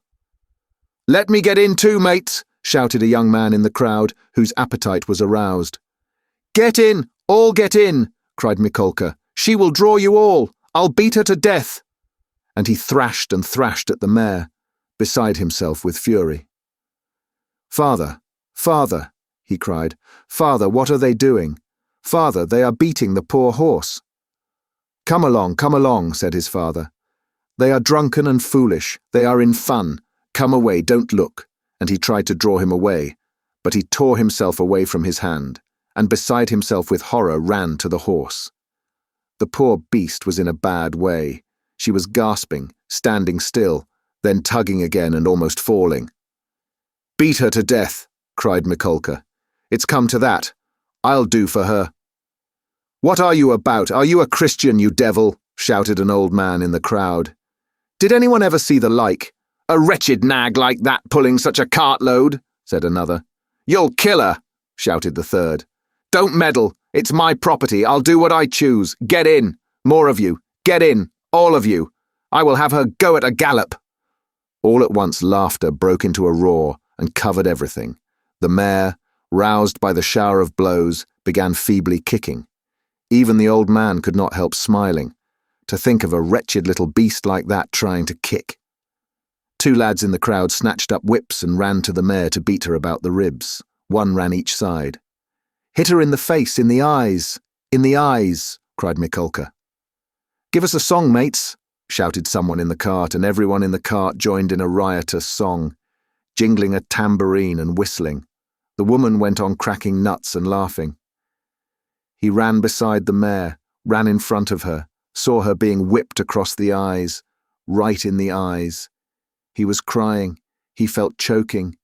"Let me get in too, mates!" shouted a young man in the crowd, whose appetite was aroused. "Get in! All get in!" cried Mikolka. "She will draw you all! I'll beat her to death!" And he thrashed and thrashed at the mare, beside himself with fury. "Father, father," he cried. "Father, what are they doing? Father, they are beating the poor horse." Come along, said his father. "They are drunken and foolish. They are in fun. Come away, don't look." And he tried to draw him away, but he tore himself away from his hand, and beside himself with horror ran to the horse. The poor beast was in a bad way. She was gasping, standing still, then tugging again and almost falling. "Beat her to death," cried Mikolka. "It's come to that. I'll do for her." "What are you about? Are you a Christian, you devil?" shouted an old man in the crowd. "Did anyone ever see the like? A wretched nag like that pulling such a cartload," said another. "You'll kill her," shouted the third. "Don't meddle. It's my property. I'll do what I choose. Get in. More of you. Get in. All of you. I will have her go at a gallop." All at once laughter broke into a roar and covered everything. The mare, roused by the shower of blows, began feebly kicking. Even the old man could not help smiling, to think of a wretched little beast like that trying to kick. Two lads in the crowd snatched up whips and ran to the mare to beat her about the ribs. One ran each side. "Hit her in the face, in the eyes, cried Mikolka. "Give us a song, mates," shouted someone in the cart, and everyone in the cart joined in a riotous song, jingling a tambourine and whistling. The woman went on cracking nuts and laughing. He ran beside the mare, ran in front of her, saw her being whipped across the eyes, right in the eyes. He was crying. He felt choking.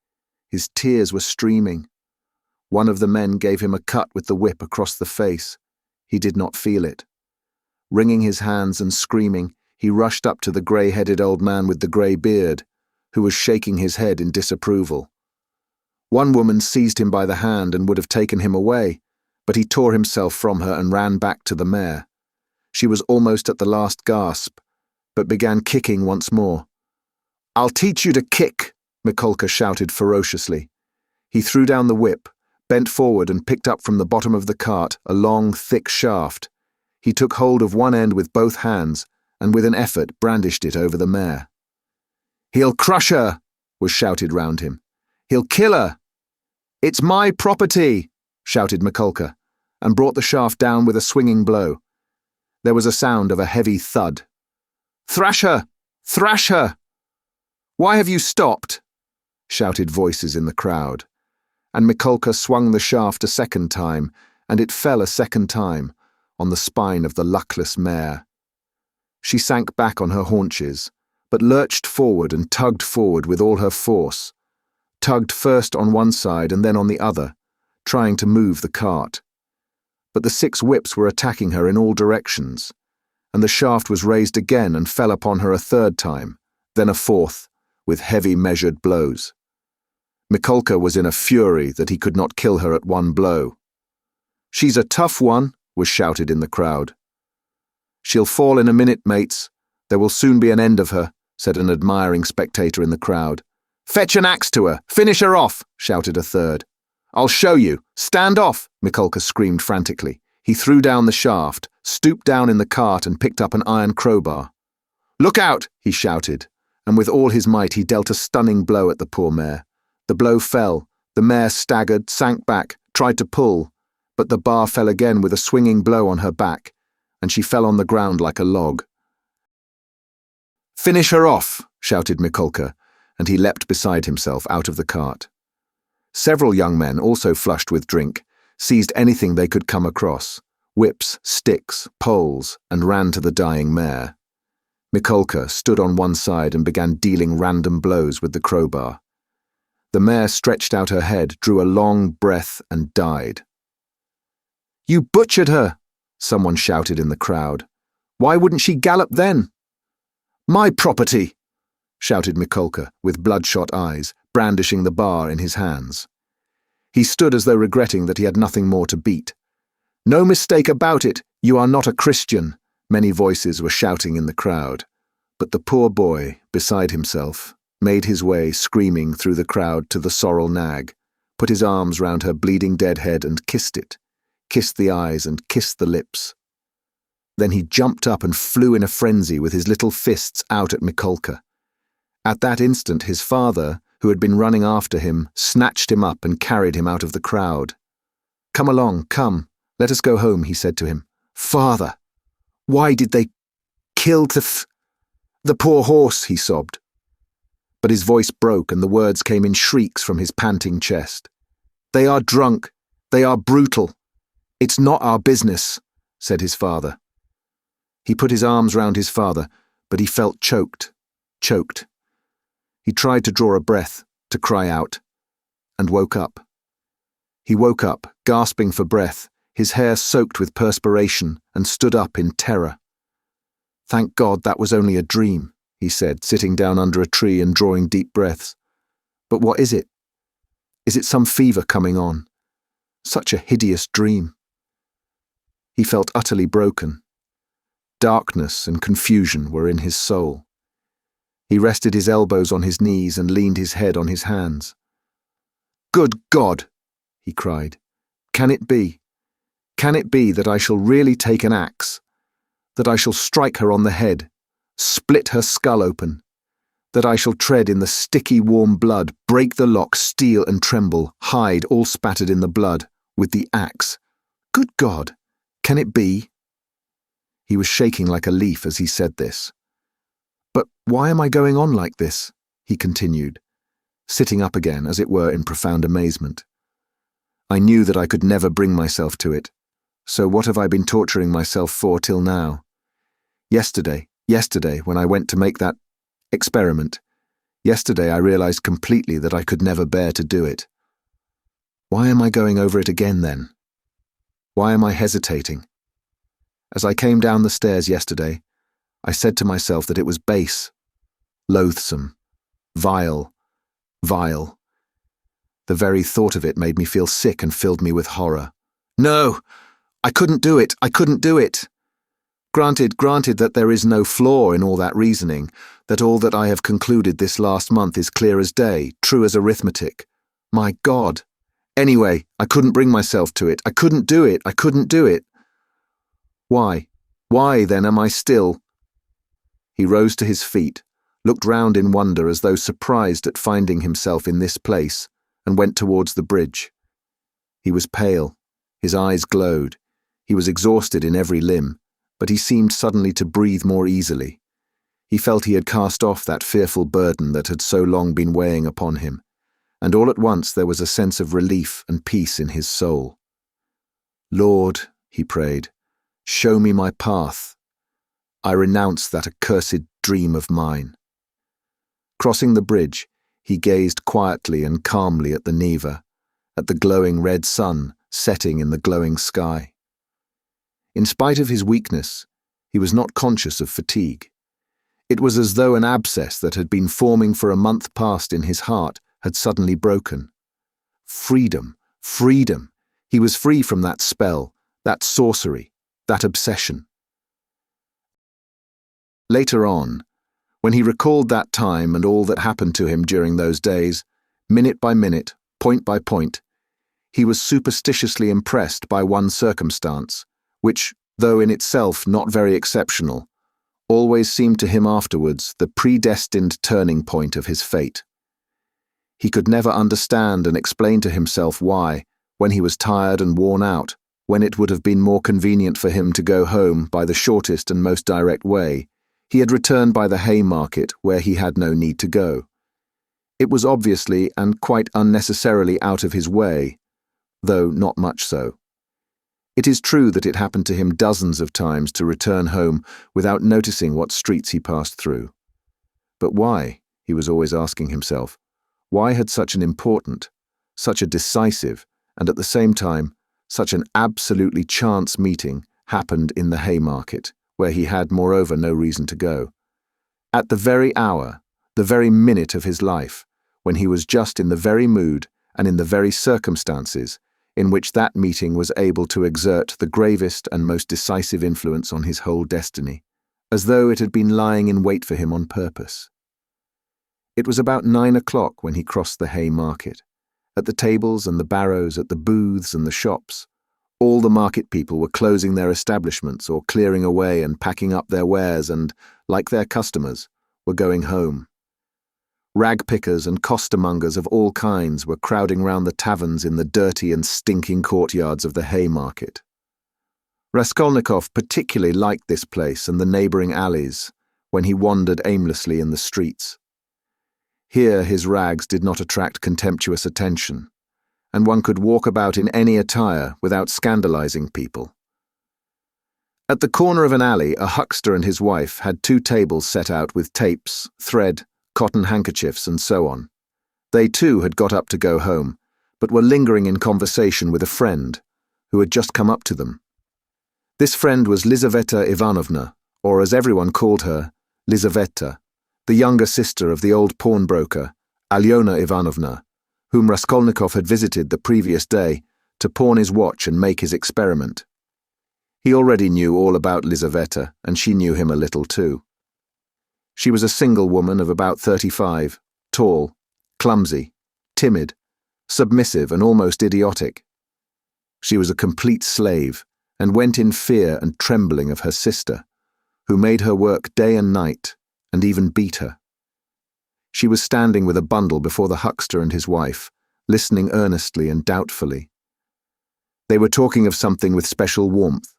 His tears were streaming. One of the men gave him a cut with the whip across the face. He did not feel it. Wringing his hands and screaming, he rushed up to the grey-headed old man with the grey beard, who was shaking his head in disapproval. One woman seized him by the hand and would have taken him away, but he tore himself from her and ran back to the mare. She was almost at the last gasp, but began kicking once more. "I'll teach you to kick," Mikolka shouted ferociously. He threw down the whip, bent forward and picked up from the bottom of the cart a long, thick shaft. He took hold of one end with both hands and with an effort brandished it over the mare. "He'll crush her," was shouted round him. "He'll kill her." "It's my property," shouted Mikolka, and brought the shaft down with a swinging blow. There was a sound of a heavy thud. "Thrash her! Thrash her!" "Why have you stopped?" shouted voices in the crowd. And Mikolka swung the shaft a second time, and it fell a second time, on the spine of the luckless mare. She sank back on her haunches, but lurched forward and tugged forward with all her force, tugged first on one side and then on the other, trying to move the cart. But the 6 whips were attacking her in all directions, and the shaft was raised again and fell upon her a third time, then a fourth, with heavy measured blows. Mikolka was in a fury that he could not kill her at one blow. "She's a tough one," was shouted in the crowd. "She'll fall in a minute, mates. There will soon be an end of her," said an admiring spectator in the crowd. "Fetch an axe to her! Finish her off!" shouted a third. "I'll show you! Stand off!" Mikolka screamed frantically. He threw down the shaft, stooped down in the cart and picked up an iron crowbar. "Look out!" he shouted, and with all his might he dealt a stunning blow at the poor mare. The blow fell, the mare staggered, sank back, tried to pull, but the bar fell again with a swinging blow on her back, and she fell on the ground like a log. "Finish her off!" shouted Mikolka, and he leapt beside himself out of the cart. Several young men, also flushed with drink, seized anything they could come across, whips, sticks, poles, and ran to the dying mare. Mikolka stood on one side and began dealing random blows with the crowbar. The mare stretched out her head, drew a long breath, and died. "You butchered her!" someone shouted in the crowd. "Why wouldn't she gallop then?" "My property!" shouted Mikolka, with bloodshot eyes, brandishing the bar in his hands. He stood as though regretting that he had nothing more to beat. "No mistake about it, you are not a Christian," many voices were shouting in the crowd. But the poor boy, beside himself, made his way screaming through the crowd to the sorrel nag, put his arms round her bleeding dead head and kissed it, kissed the eyes and kissed the lips, Then he jumped up and flew in a frenzy with his little fists out at Mikolka. At that instant his father, who had been running after him, snatched him up and carried him out of the crowd. "Come along, come, let us go home," he said to him. "Father, why did they kill the poor horse?" he sobbed. But his voice broke and the words came in shrieks from his panting chest. "They are drunk, they are brutal. It's not our business," said his father. He put his arms round his father, but he felt choked. He tried to draw a breath, to cry out, and woke up. He woke up, gasping for breath, his hair soaked with perspiration, and stood up in terror. "Thank God that was only a dream," he said, sitting down under a tree and drawing deep breaths. "But what is it? Is it some fever coming on? Such a hideous dream." He felt utterly broken. Darkness and confusion were in his soul. He rested his elbows on his knees and leaned his head on his hands. "Good God!" he cried. "Can it be? Can it be that I shall really take an axe? That I shall strike her on the head, split her skull open? That I shall tread in the sticky warm blood, break the lock, steel and tremble, hide all spattered in the blood, with the axe? Good God! Can it be?" He was shaking like a leaf as he said this. "But why am I going on like this?" he continued, sitting up again, as it were in profound amazement. "I knew that I could never bring myself to it. So what have I been torturing myself for till now? Yesterday, when I went to make that experiment, yesterday I realized completely that I could never bear to do it. Why am I going over it again then? Why am I hesitating? As I came down the stairs yesterday, I said to myself that it was base, loathsome, vile. The very thought of it made me feel sick and filled me with horror. No! I couldn't do it! Granted that there is no flaw in all that reasoning, that all that I have concluded this last month is clear as day, true as arithmetic. My God! Anyway, I couldn't bring myself to it. I couldn't do it. Why then am I still? He rose to his feet, looked round in wonder as though surprised at finding himself in this place, and went towards the bridge. He was pale, his eyes glowed, he was exhausted in every limb, but he seemed suddenly to breathe more easily. He felt he had cast off that fearful burden that had so long been weighing upon him, and all at once there was a sense of relief and peace in his soul. "Lord," he prayed, "show me my path. I renounce that accursed dream of mine." Crossing the bridge, he gazed quietly and calmly at the Neva, at the glowing red sun setting in the glowing sky. In spite of his weakness, he was not conscious of fatigue. It was as though an abscess that had been forming for a month past in his heart had suddenly broken. Freedom! He was free from that spell, that sorcery, that obsession. Later on, when he recalled that time and all that happened to him during those days, minute by minute, point by point, he was superstitiously impressed by one circumstance, which, though in itself not very exceptional, always seemed to him afterwards the predestined turning point of his fate. He could never understand and explain to himself why, when he was tired and worn out, when it would have been more convenient for him to go home by the shortest and most direct way, he had returned by the Haymarket where he had no need to go. It was obviously and quite unnecessarily out of his way, though not much so. It is true that it happened to him dozens of times to return home without noticing what streets he passed through. But why, he was always asking himself, why had such an important, such a decisive, and at the same time, such an absolutely chance meeting happened in the Haymarket, where he had moreover no reason to go? At the very hour, the very minute of his life, when he was just in the very mood and in the very circumstances in which that meeting was able to exert the gravest and most decisive influence on his whole destiny, as though it had been lying in wait for him on purpose. It was about 9 o'clock when he crossed the Haymarket. At the tables and the barrows, at the booths and the shops, All the market people were closing their establishments or clearing away and packing up their wares and, like their customers, were going home. Rag pickers and costermongers of all kinds were crowding round the taverns in the dirty and stinking courtyards of the Haymarket. Raskolnikov particularly liked this place and the neighbouring alleys when he wandered aimlessly in the streets. Here his rags did not attract contemptuous attention, and one could walk about in any attire without scandalizing people. At the corner of an alley, a huckster and his wife had 2 tables set out with tapes, thread, cotton handkerchiefs, and so on. They too had got up to go home, but were lingering in conversation with a friend who had just come up to them. This friend was Lizaveta Ivanovna, or as everyone called her, Lizaveta, the younger sister of the old pawnbroker, Alyona Ivanovna, whom Raskolnikov had visited the previous day to pawn his watch and make his experiment. He already knew all about Lizaveta, and she knew him a little too. She was a single woman of about 35, tall, clumsy, timid, submissive and almost idiotic. She was a complete slave, and went in fear and trembling of her sister, who made her work day and night, and even beat her. She was standing with a bundle before the huckster and his wife, listening earnestly and doubtfully. They were talking of something with special warmth.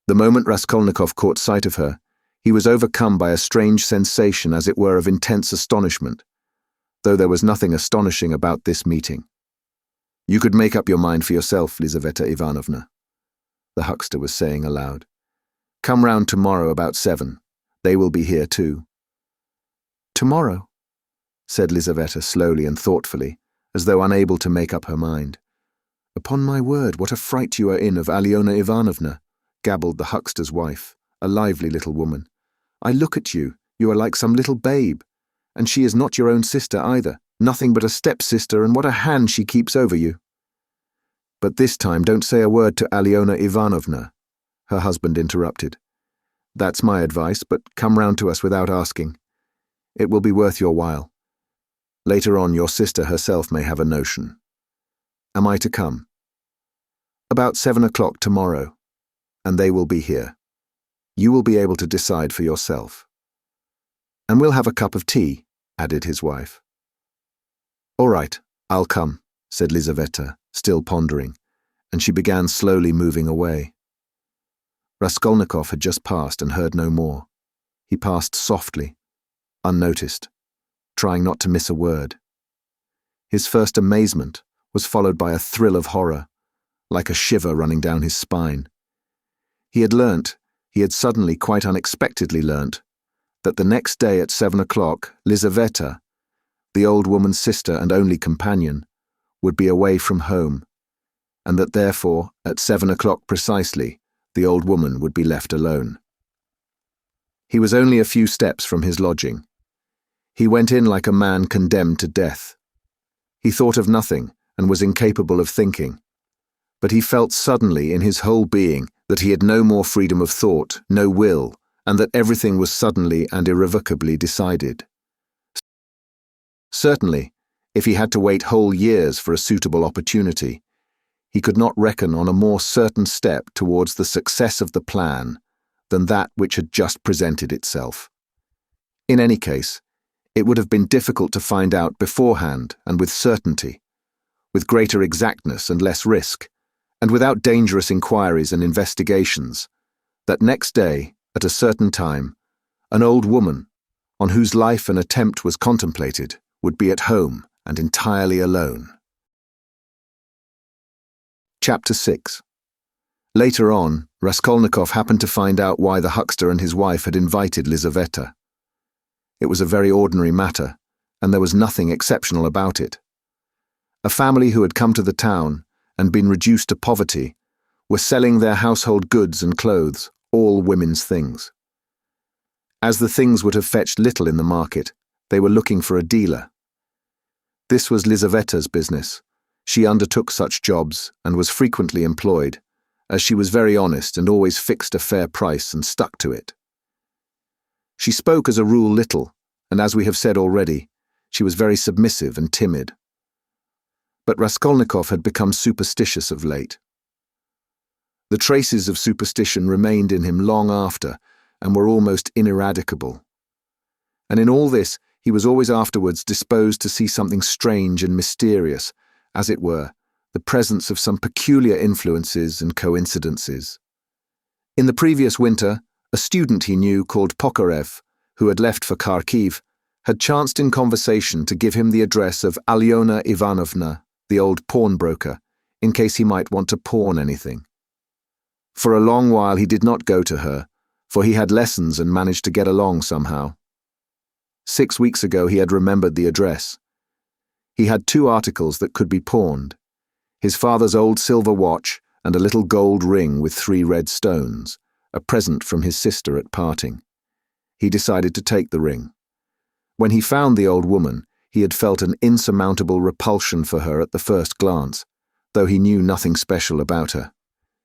The moment Raskolnikov caught sight of her, he was overcome by a strange sensation, as it were, of intense astonishment, though there was nothing astonishing about this meeting. "You could make up your mind for yourself, Lizaveta Ivanovna," the huckster was saying aloud. "Come round tomorrow about 7. They will be here too." "Tomorrow?" said Lizaveta slowly and thoughtfully, as though unable to make up her mind. "Upon my word, what a fright you are in of Alyona Ivanovna," gabbled the huckster's wife, a lively little woman. "I look at you, you are like some little babe. And she is not your own sister either, nothing but a step-sister, and what a hand she keeps over you." "But this time don't say a word to Alyona Ivanovna," her husband interrupted. "That's my advice, but come round to us without asking. It will be worth your while. Later on your sister herself may have a notion. Am I to come?" "About 7 o'clock tomorrow, and they will be here. You will be able to decide for yourself." "And we'll have a cup of tea," added his wife. "All right, I'll come," said Lizaveta, still pondering, and she began slowly moving away. Raskolnikov had just passed and heard no more. He passed softly, unnoticed, trying not to miss a word. His first amazement was followed by a thrill of horror, like a shiver running down his spine. He had suddenly, quite unexpectedly learnt, that the next day at 7 o'clock, Lizaveta, the old woman's sister and only companion, would be away from home, and that therefore, at 7 o'clock precisely, the old woman would be left alone. He was only a few steps from his lodging. He went in like a man condemned to death. He thought of nothing and was incapable of thinking, but he felt suddenly in his whole being that he had no more freedom of thought, no will, and that everything was suddenly and irrevocably decided. Certainly, if he had to wait whole years for a suitable opportunity, he could not reckon on a more certain step towards the success of the plan than that which had just presented itself. In any case, it would have been difficult to find out beforehand and with certainty, with greater exactness and less risk, and without dangerous inquiries and investigations, that next day, at a certain time, an old woman, on whose life an attempt was contemplated, would be at home and entirely alone. Chapter 6. Later on, Raskolnikov happened to find out why the huckster and his wife had invited Lizaveta. It was a very ordinary matter, and there was nothing exceptional about it. A family who had come to the town and been reduced to poverty were selling their household goods and clothes, all women's things. As the things would have fetched little in the market, they were looking for a dealer. This was Lizaveta's business. She undertook such jobs and was frequently employed, as she was very honest and always fixed a fair price and stuck to it. She spoke as a rule little, and as we have said already, she was very submissive and timid. But Raskolnikov had become superstitious of late. The traces of superstition remained in him long after, and were almost ineradicable. And in all this, he was always afterwards disposed to see something strange and mysterious, as it were, the presence of some peculiar influences and coincidences. In the previous winter, a student he knew called Pokarev, who had left for Kharkiv, had chanced in conversation to give him the address of Alyona Ivanovna, the old pawnbroker, in case he might want to pawn anything. For a long while he did not go to her, for he had lessons and managed to get along somehow. 6 weeks ago he had remembered the address. He had 2 articles that could be pawned: his father's old silver watch and a little gold ring with 3 red stones, a present from his sister at parting. He decided to take the ring. When he found the old woman, he had felt an insurmountable repulsion for her at the first glance, though he knew nothing special about her.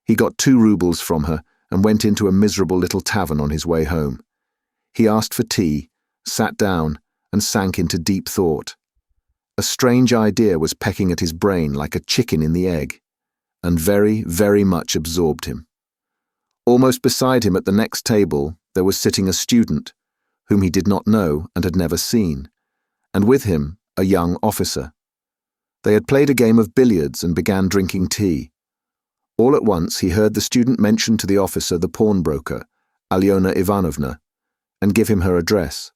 He got 2 rubles from her and went into a miserable little tavern on his way home. He asked for tea, sat down, and sank into deep thought. A strange idea was pecking at his brain like a chicken in the egg, and very, very much absorbed him. Almost beside him at the next table there was sitting a student, whom he did not know and had never seen, and with him a young officer. They had played a game of billiards and began drinking tea. All at once he heard the student mention to the officer the pawnbroker, Alyona Ivanovna, and give him her address.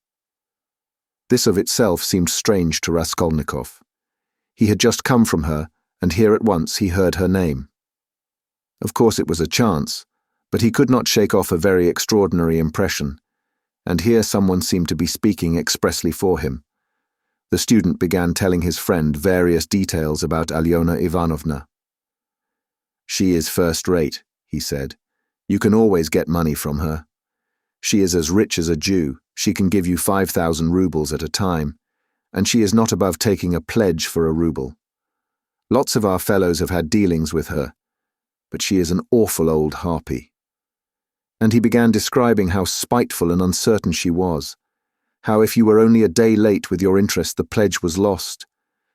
This of itself seemed strange to Raskolnikov. He had just come from her, and here at once he heard her name. Of course it was a chance, but he could not shake off a very extraordinary impression, and here someone seemed to be speaking expressly for him. The student began telling his friend various details about Alyona Ivanovna. "She is first-rate," he said. "You can always get money from her. She is as rich as a Jew. She can give you 5,000 rubles at a time, and she is not above taking a pledge for a ruble. Lots of our fellows have had dealings with her, but she is an awful old harpy." And he began describing how spiteful and uncertain she was, how if you were only a day late with your interest the pledge was lost,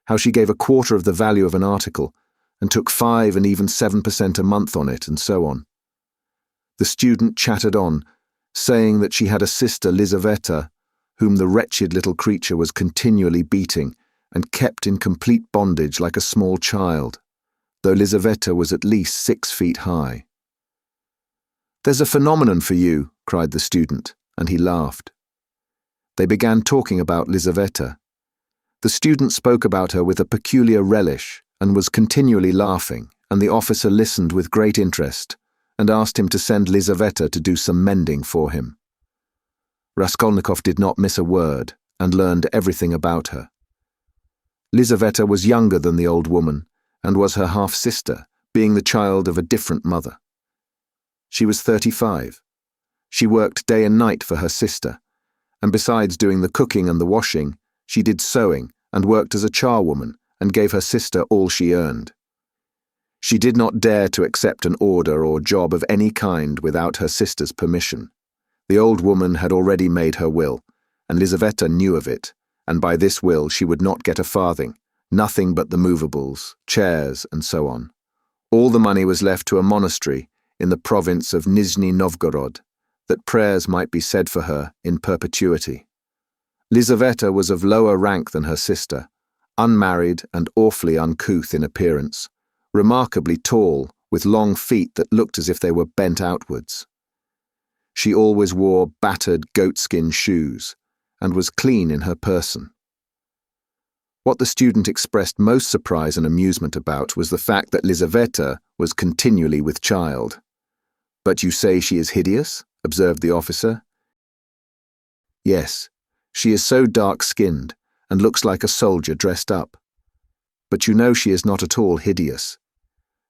how she gave a quarter of the value of an article, and took 5 and even 7% a month on it, and so on. The student chattered on, saying that she had a sister, Lizaveta, whom the wretched little creature was continually beating and kept in complete bondage like a small child, though Lizaveta was at least 6 feet high. "There's a phenomenon for you," cried the student, and he laughed. They began talking about Lizaveta. The student spoke about her with a peculiar relish and was continually laughing, and the officer listened with great interest and asked him to send Lizaveta to do some mending for him. Raskolnikov did not miss a word and learned everything about her. Lizaveta was younger than the old woman and was her half-sister, being the child of a different mother. She was 35. She worked day and night for her sister, and besides doing the cooking and the washing, she did sewing and worked as a charwoman and gave her sister all she earned. She did not dare to accept an order or job of any kind without her sister's permission. The old woman had already made her will, and Lizaveta knew of it, and by this will she would not get a farthing, nothing but the movables, chairs, and so on. All the money was left to a monastery in the province of Nizhny Novgorod, that prayers might be said for her in perpetuity. Lizaveta was of lower rank than her sister, unmarried and awfully uncouth in appearance, remarkably tall, with long feet that looked as if they were bent outwards. She always wore battered goatskin shoes, and was clean in her person. What the student expressed most surprise and amusement about was the fact that Lizaveta was continually with child. "But you say she is hideous?" observed the officer. "Yes, she is so dark-skinned, and looks like a soldier dressed up. But you know she is not at all hideous.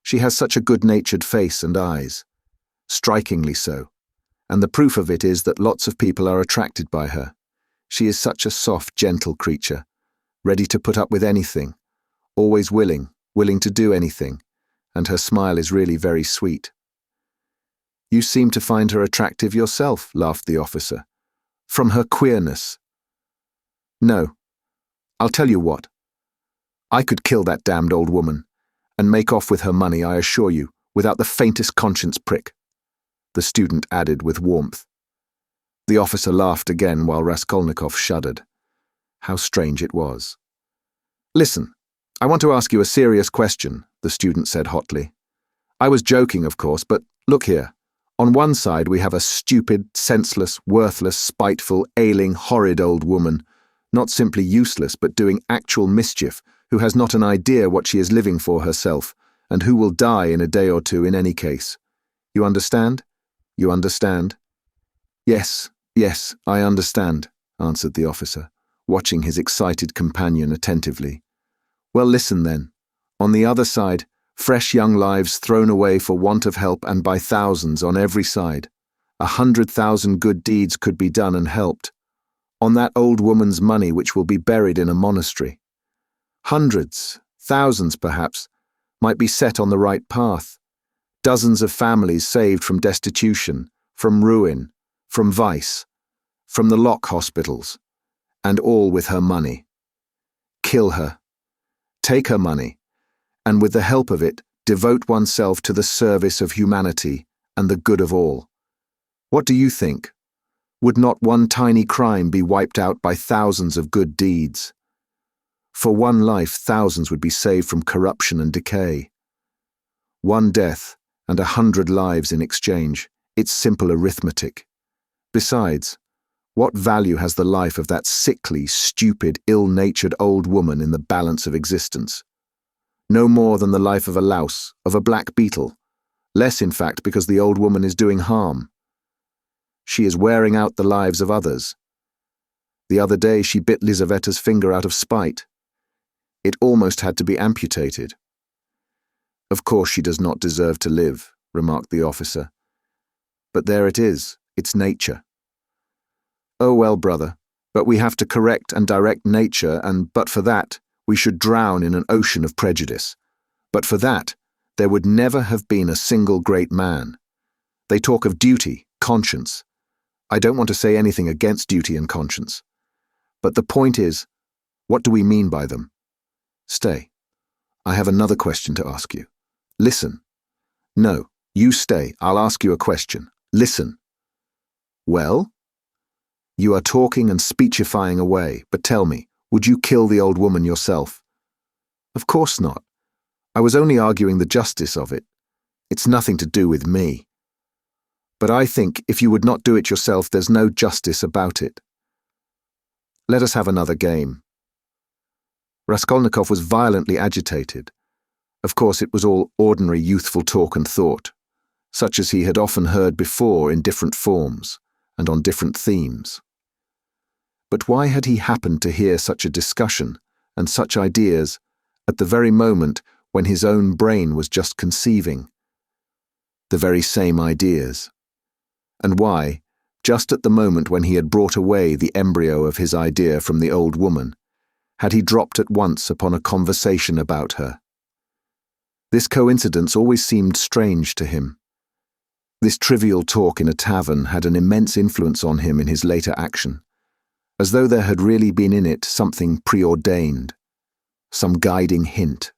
She has such a good-natured face and eyes, strikingly so, and the proof of it is that lots of people are attracted by her. She is such a soft, gentle creature, ready to put up with anything, always willing to do anything, and her smile is really very sweet." "You seem to find her attractive yourself," laughed the officer. "From her queerness." "No. I'll tell you what. I could kill that damned old woman, and make off with her money, I assure you, without the faintest conscience prick," the student added with warmth. The officer laughed again while Raskolnikov shuddered. How strange it was. "Listen, I want to ask you a serious question," the student said hotly. "I was joking, of course, but look here. On one side we have a stupid, senseless, worthless, spiteful, ailing, horrid old woman, not simply useless but doing actual mischief, who has not an idea what she is living for herself, and who will die in a day or two in any case. You understand? You understand?" Yes, I understand," answered the officer, watching his excited companion attentively. "Well, listen then. On the other side, fresh young lives thrown away for want of help and by thousands on every side. 100,000 good deeds could be done and helped. On that old woman's money which will be buried in a monastery. Hundreds, thousands perhaps, might be set on the right path. Dozens of families saved from destitution, from ruin, from vice, from the lock hospitals, and all with her money. Kill her. Take her money, and with the help of it, devote oneself to the service of humanity and the good of all. What do you think? Would not one tiny crime be wiped out by thousands of good deeds? For one life, thousands would be saved from corruption and decay. One death and 100 lives in exchange. It's simple arithmetic. Besides, what value has the life of that sickly, stupid, ill-natured old woman in the balance of existence? No more than the life of a louse, of a black beetle. Less, in fact, because the old woman is doing harm. She is wearing out the lives of others. The other day she bit Lizaveta's finger out of spite. It almost had to be amputated. "Of course she does not deserve to live," remarked the officer. "But there it is, it's nature." "Oh well, brother, but we have to correct and direct nature, and but for that, we should drown in an ocean of prejudice. But for that, there would never have been a single great man. They talk of duty, conscience. I don't want to say anything against duty and conscience. But the point is, what do we mean by them? Stay. I have another question to ask you. Listen. No, you stay. I'll ask you a question. Listen. Well? You are talking and speechifying away, but tell me, would you kill the old woman yourself? Of course not. I was only arguing the justice of it. It's nothing to do with me. But I think if you would not do it yourself, there's no justice about it. Let us have another game. Raskolnikov was violently agitated. Of course, it was all ordinary youthful talk and thought, such as he had often heard before in different forms and on different themes. But why had he happened to hear such a discussion and such ideas at the very moment when his own brain was just conceiving the very same ideas? And why, just at the moment when he had brought away the embryo of his idea from the old woman, had he dropped at once upon a conversation about her? This coincidence always seemed strange to him. This trivial talk in a tavern had an immense influence on him in his later action, as though there had really been in it something preordained, some guiding hint.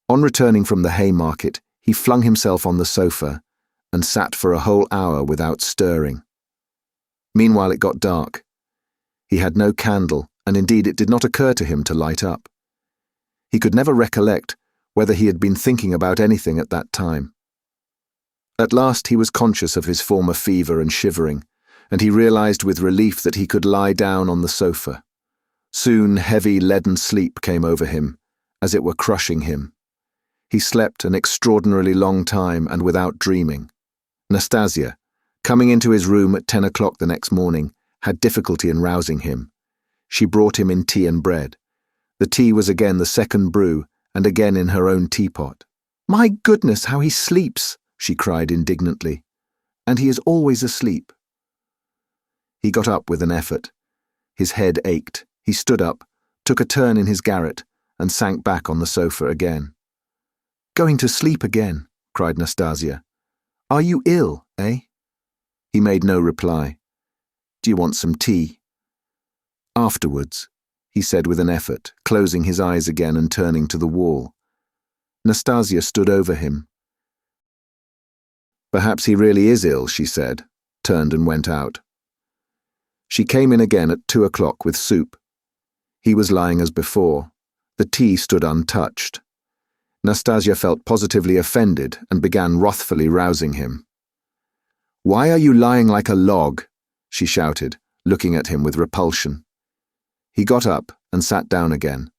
On returning from the Haymarket, he flung himself on the sofa and sat for a whole hour without stirring. Meanwhile it got dark. He had no candle, and indeed it did not occur to him to light up. He could never recollect whether he had been thinking about anything at that time. At last he was conscious of his former fever and shivering, and he realized with relief that he could lie down on the sofa. Soon heavy leaden sleep came over him, as it were crushing him. He slept an extraordinarily long time and without dreaming. Nastasia, coming into his room at 10 o'clock the next morning, had difficulty in rousing him. She brought him in tea and bread. The tea was again the second brew, and again in her own teapot. "My goodness, how he sleeps!" she cried indignantly. "And he is always asleep." He got up with an effort. His head ached. He stood up, took a turn in his garret, and sank back on the sofa again. "Going to sleep again," cried Nastasia. "Are you ill, eh?" He made no reply. "Do you want some tea?" "Afterwards," he said with an effort, closing his eyes again and turning to the wall. Nastasia stood over him. "Perhaps he really is ill," she said, turned and went out. She came in again at 2 o'clock with soup. He was lying as before. The tea stood untouched. Nastasia felt positively offended and began wrathfully rousing him. "Why are you lying like a log?" she shouted, looking at him with repulsion. He got up and sat down again,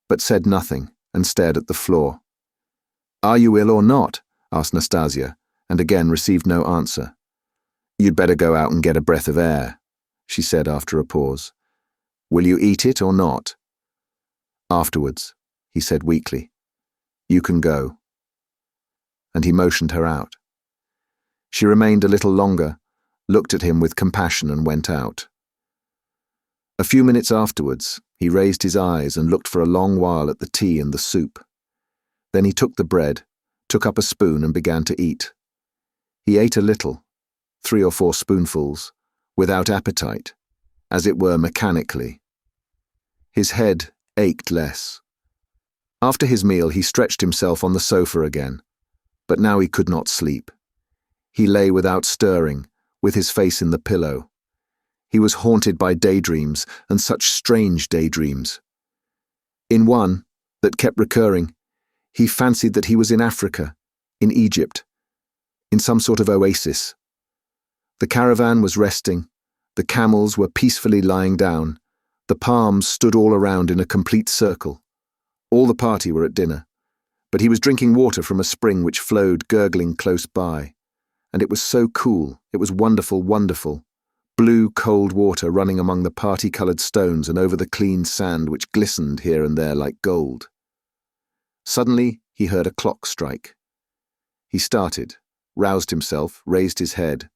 but said nothing and stared at the floor. "Are you ill or not?" asked Nastasia, and again received no answer. "You'd better go out and get a breath of air," she said after a pause. "Will you eat it or not?" "Afterwards," he said weakly. "You can go." And he motioned her out. She remained a little longer, looked at him with compassion and went out. A few minutes afterwards, he raised his eyes and looked for a long while at the tea and the soup. Then he took the bread, took up a spoon and began to eat. He ate a little, 3 or 4 spoonfuls, without appetite, as it were mechanically. His head ached less. After his meal he stretched himself on the sofa again, but now he could not sleep. He lay without stirring, with his face in the pillow. He was haunted by daydreams, and such strange daydreams. In one, that kept recurring, he fancied that he was in Africa, in Egypt, in some sort of oasis. The caravan was resting, the camels were peacefully lying down, the palms stood all around in a complete circle. All the party were at dinner, but he was drinking water from a spring which flowed gurgling close by, and it was so cool, it was wonderful, wonderful. Blue, cold water running among the party-coloured stones and over the clean sand which glistened here and there like gold. Suddenly he heard a clock strike. He started, roused himself, raised his head,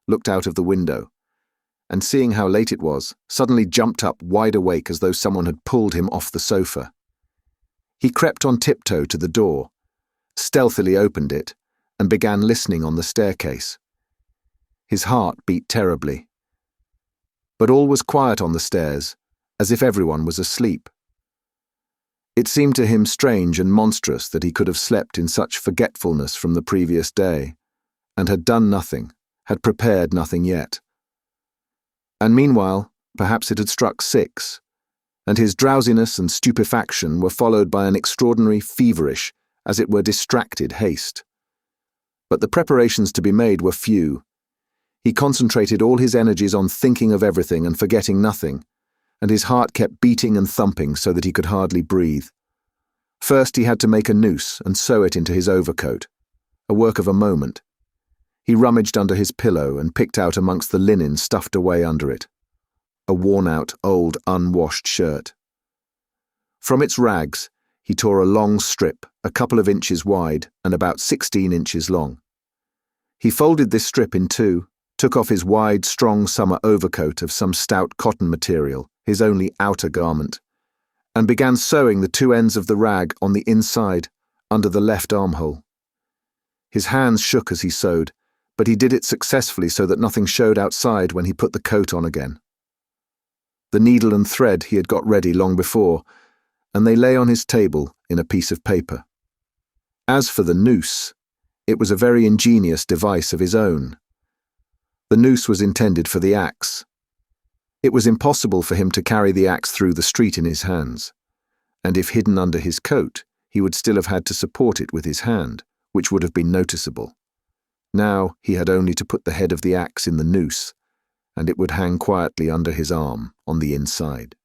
looked out of the window, and seeing how late it was, suddenly jumped up wide awake as though someone had pulled him off the sofa. He crept on tiptoe to the door, stealthily opened it, and began listening on the staircase. His heart beat terribly. But all was quiet on the stairs, as if everyone was asleep. It seemed to him strange and monstrous that he could have slept in such forgetfulness from the previous day, and had done nothing, had prepared nothing yet. And meanwhile, perhaps it had struck 6, and his drowsiness and stupefaction were followed by an extraordinary feverish, as it were distracted haste. But the preparations to be made were few. He concentrated all his energies on thinking of everything and forgetting nothing, and his heart kept beating and thumping so that he could hardly breathe. First he had to make a noose and sew it into his overcoat, a work of a moment. He rummaged under his pillow and picked out amongst the linen stuffed away under it a worn-out, old, unwashed shirt. From its rags he tore a long strip, a couple of inches wide and about 16 inches long. He folded this strip in 2, took off his wide, strong summer overcoat of some stout cotton material, his only outer garment, and began sewing the 2 ends of the rag on the inside, under the left armhole. His hands shook as he sewed, but he did it successfully so that nothing showed outside when he put the coat on again. The needle and thread he had got ready long before, and they lay on his table in a piece of paper. As for the noose, it was a very ingenious device of his own. The noose was intended for the axe. It was impossible for him to carry the axe through the street in his hands, and if hidden under his coat, he would still have had to support it with his hand, which would have been noticeable. Now he had only to put the head of the axe in the noose, and it would hang quietly under his arm on the inside.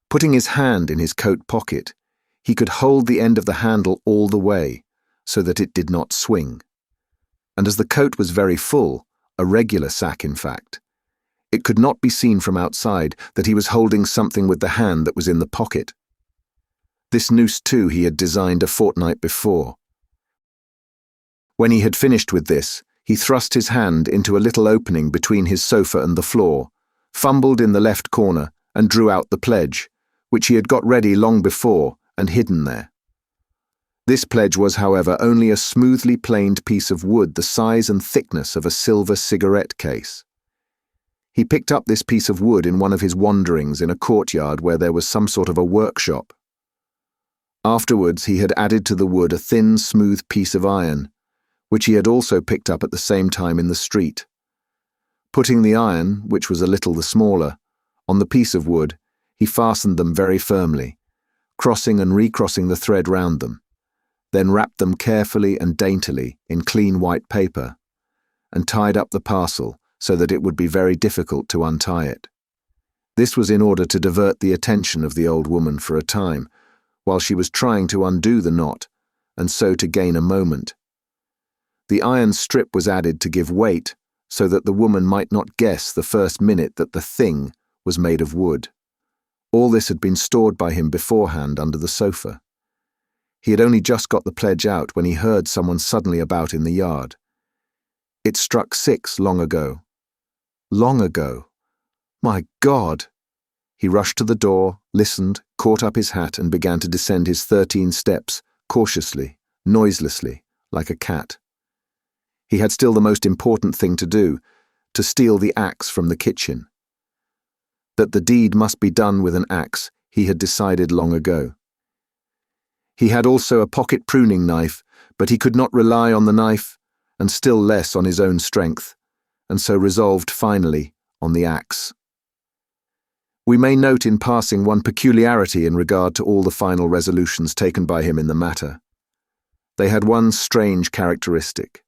Putting his hand in his coat pocket, he could hold the end of the handle all the way, so that it did not swing. And as the coat was very full, a regular sack in fact, it could not be seen from outside that he was holding something with the hand that was in the pocket. This noose too he had designed a fortnight before. When he had finished with this, he thrust his hand into a little opening between his sofa and the floor, fumbled in the left corner, and drew out the pledge, which he had got ready long before and hidden there. This pledge was, however, only a smoothly planed piece of wood the size and thickness of a silver cigarette case. He picked up this piece of wood in one of his wanderings in a courtyard where there was some sort of a workshop. Afterwards, he had added to the wood a thin, smooth piece of iron, which he had also picked up at the same time in the street. Putting the iron, which was a little the smaller, on the piece of wood, he fastened them very firmly, crossing and recrossing the thread round them, then wrapped them carefully and daintily in clean white paper, and tied up the parcel so that it would be very difficult to untie it. This was in order to divert the attention of the old woman for a time, while she was trying to undo the knot, and so to gain a moment. The iron strip was added to give weight, so that the woman might not guess the first minute that the thing was made of wood. All this had been stored by him beforehand under the sofa. He had only just got the pledge out when he heard someone suddenly about in the yard. It struck 6 long ago. Long ago. My God! He rushed to the door, listened, caught up his hat and began to descend his 13 steps, cautiously, noiselessly, like a cat. He had still the most important thing to do, to steal the axe from the kitchen. That the deed must be done with an axe, he had decided long ago. He had also a pocket pruning knife, but he could not rely on the knife, and still less on his own strength, and so resolved finally on the axe. We may note in passing one peculiarity in regard to all the final resolutions taken by him in the matter. They had one strange characteristic.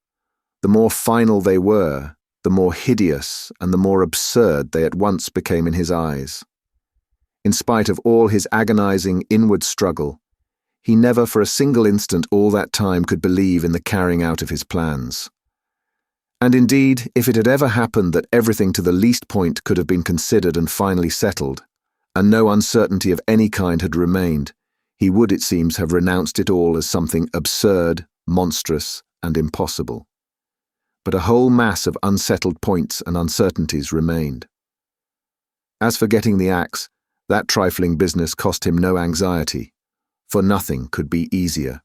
The more final they were, the more hideous and the more absurd they at once became in his eyes. In spite of all his agonizing inward struggle, he never for a single instant all that time could believe in the carrying out of his plans. And indeed, if it had ever happened that everything to the least point could have been considered and finally settled, and no uncertainty of any kind had remained, he would, it seems, have renounced it all as something absurd, monstrous, and impossible. But a whole mass of unsettled points and uncertainties remained. As for getting the axe, that trifling business cost him no anxiety, for nothing could be easier.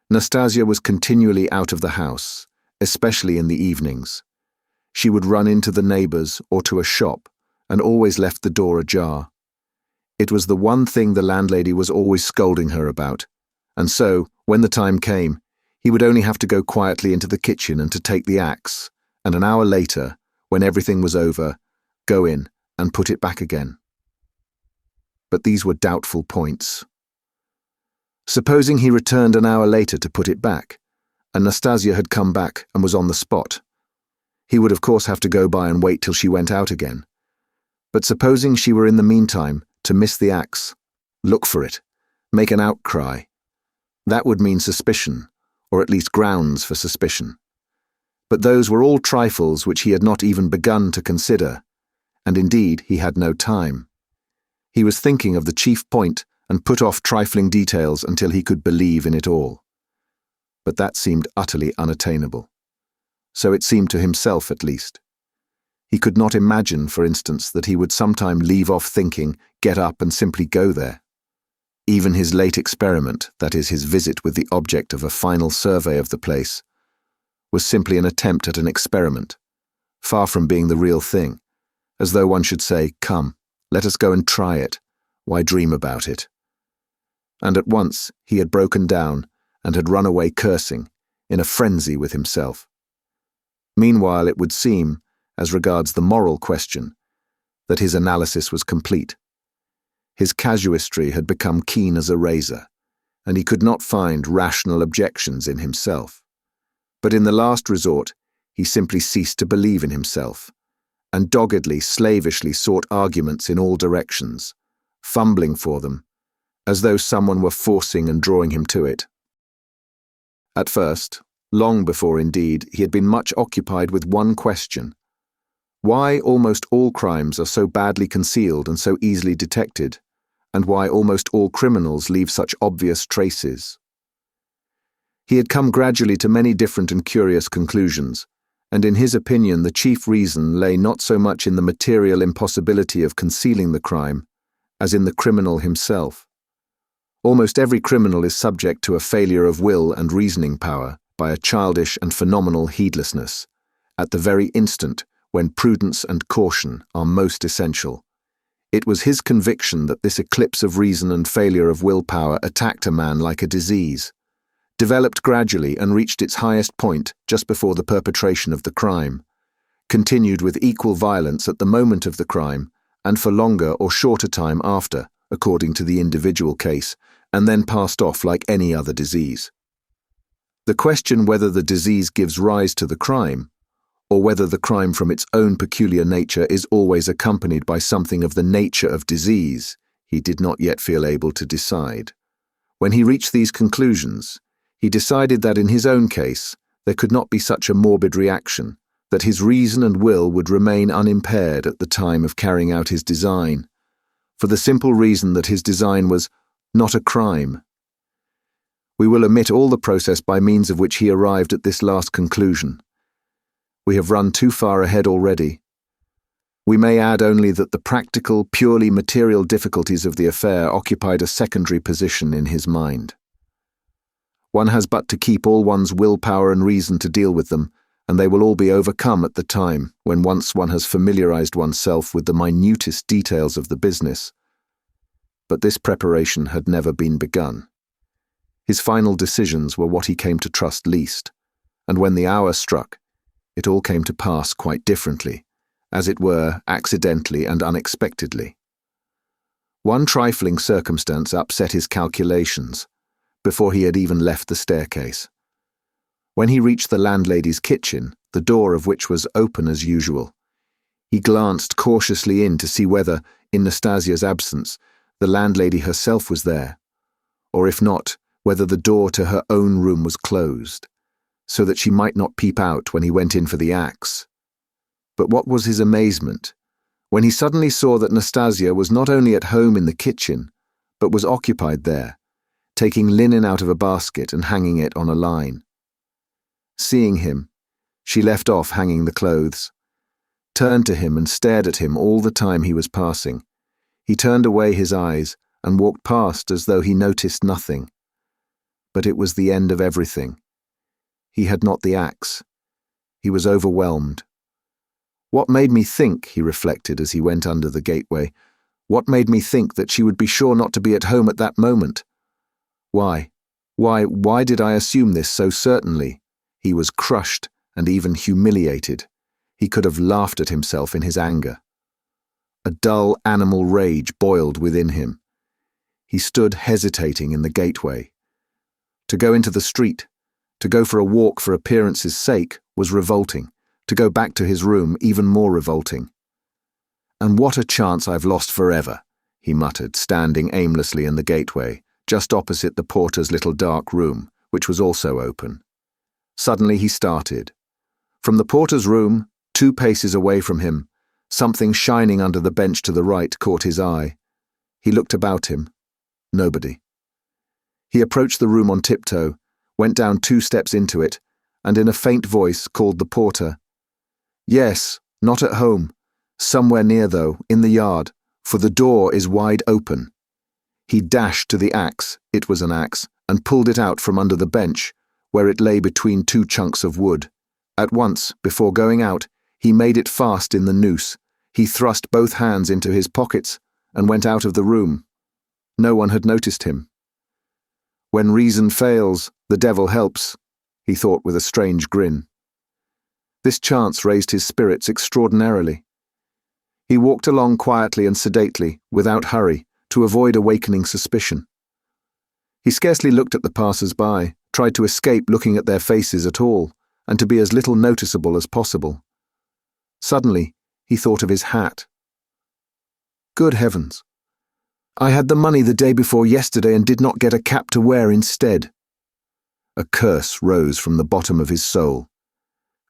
Nastasia was continually out of the house, especially in the evenings. She would run into the neighbors or to a shop, and always left the door ajar. It was the one thing the landlady was always scolding her about, and so, when the time came, he would only have to go quietly into the kitchen and to take the axe, and an hour later, when everything was over, go in and put it back again. But these were doubtful points. Supposing he returned an hour later to put it back, and Nastasia had come back and was on the spot. He would of course have to go by and wait till she went out again. But supposing she were in the meantime to miss the axe, look for it, make an outcry. That would mean suspicion, or at least grounds for suspicion. But those were all trifles which he had not even begun to consider, and indeed he had no time. He was thinking of the chief point and put off trifling details until he could believe in it all. But that seemed utterly unattainable. So it seemed to himself, at least. He could not imagine, for instance, that he would sometime leave off thinking, get up and simply go there. Even his late experiment, that is, his visit with the object of a final survey of the place, was simply an attempt at an experiment, far from being the real thing, as though one should say, come, let us go and try it, why dream about it? And at once he had broken down, and had run away cursing, in a frenzy with himself. Meanwhile it would seem, as regards the moral question, that his analysis was complete. His casuistry had become keen as a razor, and he could not find rational objections in himself. But in the last resort, he simply ceased to believe in himself, and doggedly, slavishly sought arguments in all directions, fumbling for them, as though someone were forcing and drawing him to it. At first, long before indeed, he had been much occupied with one question: why almost all crimes are so badly concealed and so easily detected, and why almost all criminals leave such obvious traces. He had come gradually to many different and curious conclusions, and in his opinion the chief reason lay not so much in the material impossibility of concealing the crime, as in the criminal himself. Almost every criminal is subject to a failure of will and reasoning power by a childish and phenomenal heedlessness, at the very instant when prudence and caution are most essential, It was his conviction that this eclipse of reason and failure of willpower attacked a man like a disease, developed gradually and reached its highest point just before the perpetration of the crime, continued with equal violence at the moment of the crime, and for longer or shorter time after, according to the individual case, and then passed off like any other disease. The question whether the disease gives rise to the crime, or whether the crime from its own peculiar nature is always accompanied by something of the nature of disease, he did not yet feel able to decide. When he reached these conclusions, he decided that in his own case there could not be such a morbid reaction, that his reason and will would remain unimpaired at the time of carrying out his design, for the simple reason that his design was not a crime. We will omit all the process by means of which he arrived at this last conclusion. We have run too far ahead already. We may add only that the practical, purely material difficulties of the affair occupied a secondary position in his mind. One has but to keep all one's willpower and reason to deal with them, and they will all be overcome at the time when once one has familiarized oneself with the minutest details of the business. But this preparation had never been begun. His final decisions were what he came to trust least, and when the hour struck, it all came to pass quite differently, as it were, accidentally and unexpectedly. One trifling circumstance upset his calculations, before he had even left the staircase. When he reached the landlady's kitchen, the door of which was open as usual, he glanced cautiously in to see whether, in Nastasia's absence, the landlady herself was there, or if not, whether the door to her own room was closed, so that she might not peep out when he went in for the axe. But what was his amazement, when he suddenly saw that Nastasia was not only at home in the kitchen, but was occupied there, taking linen out of a basket and hanging it on a line. Seeing him, she left off hanging the clothes, turned to him and stared at him all the time he was passing. He turned away his eyes and walked past as though he noticed nothing. But it was the end of everything. He had not the axe. He was overwhelmed. What made me think, he reflected as he went under the gateway, what made me think that she would be sure not to be at home at that moment? Why did I assume this so certainly? He was crushed and even humiliated. He could have laughed at himself in his anger. A dull animal rage boiled within him. He stood hesitating in the gateway. To go into the street, to go for a walk for appearance's sake, was revolting. To go back to his room, even more revolting. "And what a chance I've lost forever," he muttered, standing aimlessly in the gateway, just opposite the porter's little dark room, which was also open. Suddenly he started. From the porter's room, 2 paces away from him, something shining under the bench to the right caught his eye. He looked about him. Nobody. He approached the room on tiptoe, went down 2 steps into it, and in a faint voice called the porter. "Yes, not at home. Somewhere near, though, in the yard, for the door is wide open." He dashed to the axe, it was an axe, and pulled it out from under the bench, where it lay between 2 chunks of wood. At once, before going out, he made it fast in the noose. He thrust both hands into his pockets and went out of the room. No one had noticed him. When reason fails, the devil helps, he thought with a strange grin. This chance raised his spirits extraordinarily. He walked along quietly and sedately, without hurry, to avoid awakening suspicion. He scarcely looked at the passers-by, tried to escape looking at their faces at all, and to be as little noticeable as possible. Suddenly, he thought of his hat. Good heavens! I had the money the day before yesterday and did not get a cap to wear instead. A curse rose from the bottom of his soul.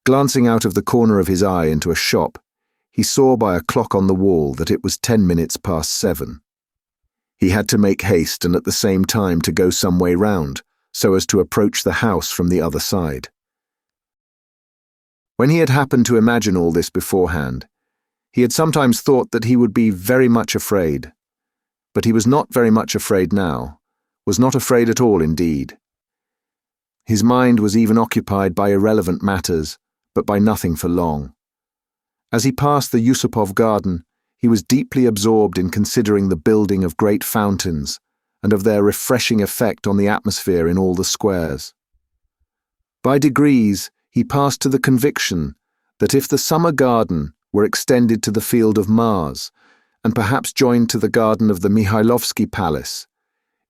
Glancing out of the corner of his eye into a shop, he saw by a clock on the wall that it was 10 minutes past 7. He had to make haste and at the same time to go some way round, so as to approach the house from the other side. When he had happened to imagine all this beforehand, he had sometimes thought that he would be very much afraid. But he was not very much afraid now, was not afraid at all indeed. His mind was even occupied by irrelevant matters, but by nothing for long. As he passed the Yusupov garden, He was deeply absorbed in considering the building of great fountains and of their refreshing effect on the atmosphere in all the squares. By degrees, he passed to the conviction that if the summer garden were extended to the field of Mars, and perhaps joined to the garden of the Mihailovsky Palace,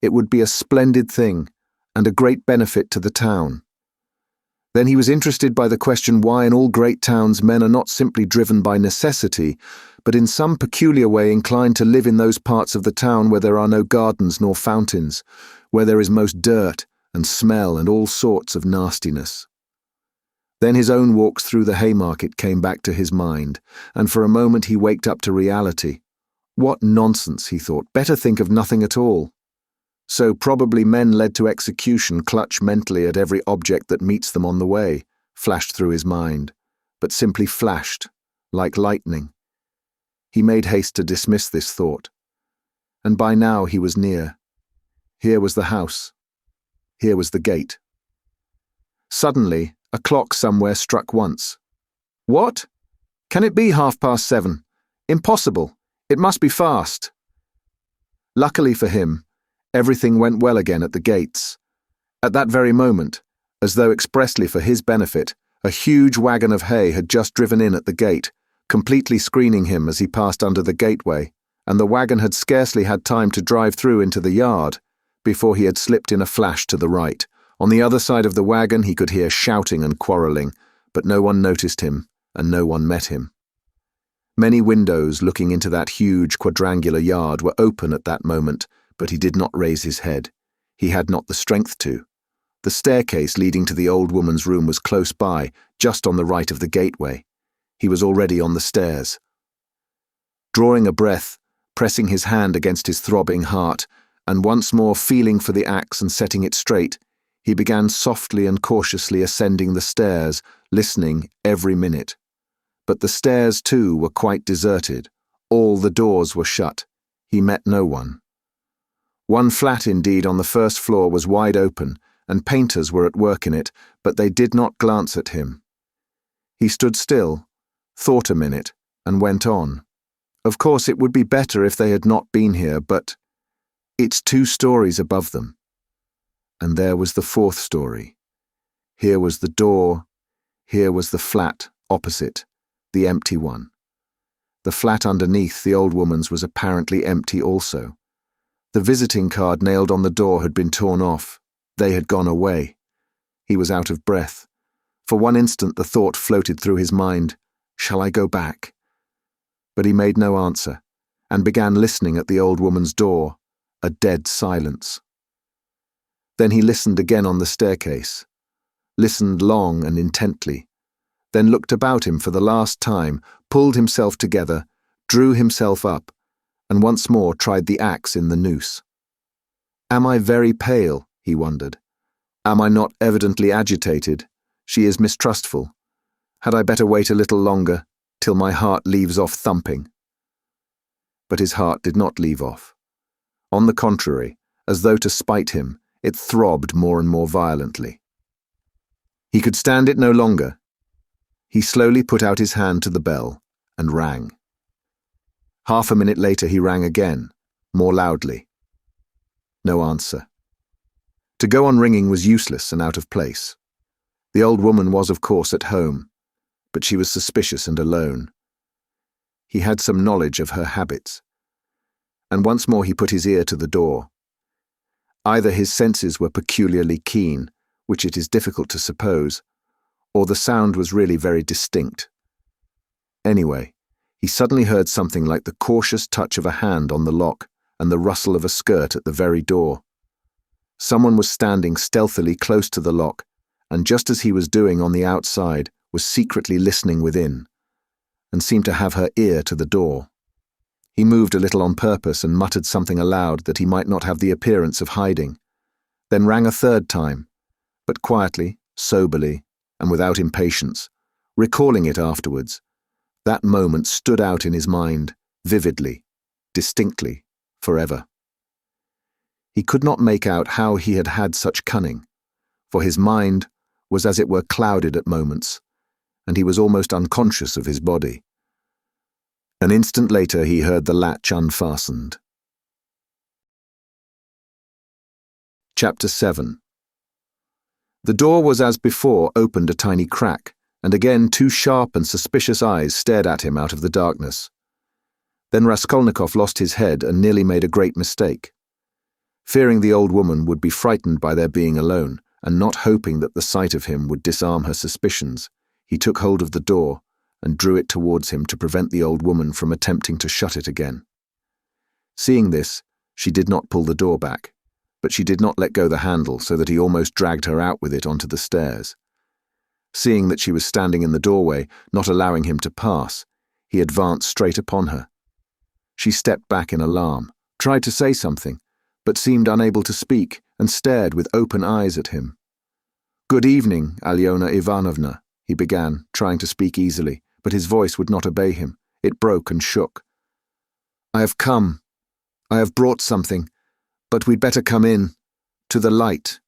it would be a splendid thing and a great benefit to the town. Then he was interested by the question why in all great towns men are not simply driven by necessity, but in some peculiar way inclined to live in those parts of the town where there are no gardens nor fountains, where there is most dirt and smell and all sorts of nastiness. Then his own walks through the Haymarket came back to his mind, and for a moment he waked up to reality. What nonsense, he thought, better think of nothing at all. So probably men led to execution clutch mentally at every object that meets them on the way, flashed through his mind, but simply flashed, like lightning. He made haste to dismiss this thought. And by now he was near. Here was the house. Here was the gate. Suddenly, a clock somewhere struck once. What? Can it be 7:30? Impossible. It must be fast. Luckily for him, everything went well again at the gates. At that very moment, as though expressly for his benefit, a huge wagon of hay had just driven in at the gate, completely screening him as he passed under the gateway, and the wagon had scarcely had time to drive through into the yard before he had slipped in a flash to the right. On the other side of the wagon he could hear shouting and quarrelling, but no one noticed him, and no one met him. Many windows looking into that huge quadrangular yard were open at that moment, but he did not raise his head. He had not the strength to. The staircase leading to the old woman's room was close by, just on the right of the gateway. He was already on the stairs. Drawing a breath, pressing his hand against his throbbing heart, and once more feeling for the axe and setting it straight, he began softly and cautiously ascending the stairs, listening every minute. But the stairs, too, were quite deserted. All the doors were shut. He met no one. One flat, indeed, on the first floor was wide open, and painters were at work in it, but they did not glance at him. He stood still, thought a minute, and went on. Of course, it would be better if they had not been here, but it's 2 stories above them. And there was the 4th story. Here was the door. Here was the flat opposite, the empty one. The flat underneath the old woman's was apparently empty also. The visiting card nailed on the door had been torn off. They had gone away. He was out of breath. For one instant the thought floated through his mind, shall I go back? But he made no answer, and began listening at the old woman's door, a dead silence. Then he listened again on the staircase, listened long and intently, then looked about him for the last time, pulled himself together, drew himself up, and once more tried the axe in the noose. Am I very pale? He wondered. Am I not evidently agitated? She is mistrustful. Had I better wait a little longer, till my heart leaves off thumping? But his heart did not leave off. On the contrary, as though to spite him, it throbbed more and more violently. He could stand it no longer. He slowly put out his hand to the bell and rang. Half a minute later he rang again, more loudly. No answer. To go on ringing was useless and out of place. The old woman was, of course, at home, but she was suspicious and alone. He had some knowledge of her habits. And once more he put his ear to the door. Either his senses were peculiarly keen, which it is difficult to suppose, or the sound was really very distinct. Anyway, he suddenly heard something like the cautious touch of a hand on the lock and the rustle of a skirt at the very door. Someone was standing stealthily close to the lock, and just as he was doing on the outside, was secretly listening within, and seemed to have her ear to the door. He moved a little on purpose and muttered something aloud that he might not have the appearance of hiding, then rang a 3rd time, but quietly, soberly, and without impatience, recalling it afterwards. That moment stood out in his mind, vividly, distinctly, forever. He could not make out how he had had such cunning, for his mind was as it were clouded at moments, and he was almost unconscious of his body. An instant later he heard the latch unfastened. Chapter 7. The door was as before opened a tiny crack, and again 2 sharp and suspicious eyes stared at him out of the darkness. Then Raskolnikov lost his head and nearly made a great mistake. Fearing the old woman would be frightened by their being alone, and not hoping that the sight of him would disarm her suspicions, he took hold of the door and drew it towards him to prevent the old woman from attempting to shut it again. Seeing this, she did not pull the door back, but she did not let go the handle so that he almost dragged her out with it onto the stairs. Seeing that she was standing in the doorway, not allowing him to pass, he advanced straight upon her. She stepped back in alarm, tried to say something, but seemed unable to speak and stared with open eyes at him. "Good evening, Alyona Ivanovna," he began, trying to speak easily, but his voice would not obey him. It broke and shook. "I have come. I have brought something, but we'd better come in, to the light."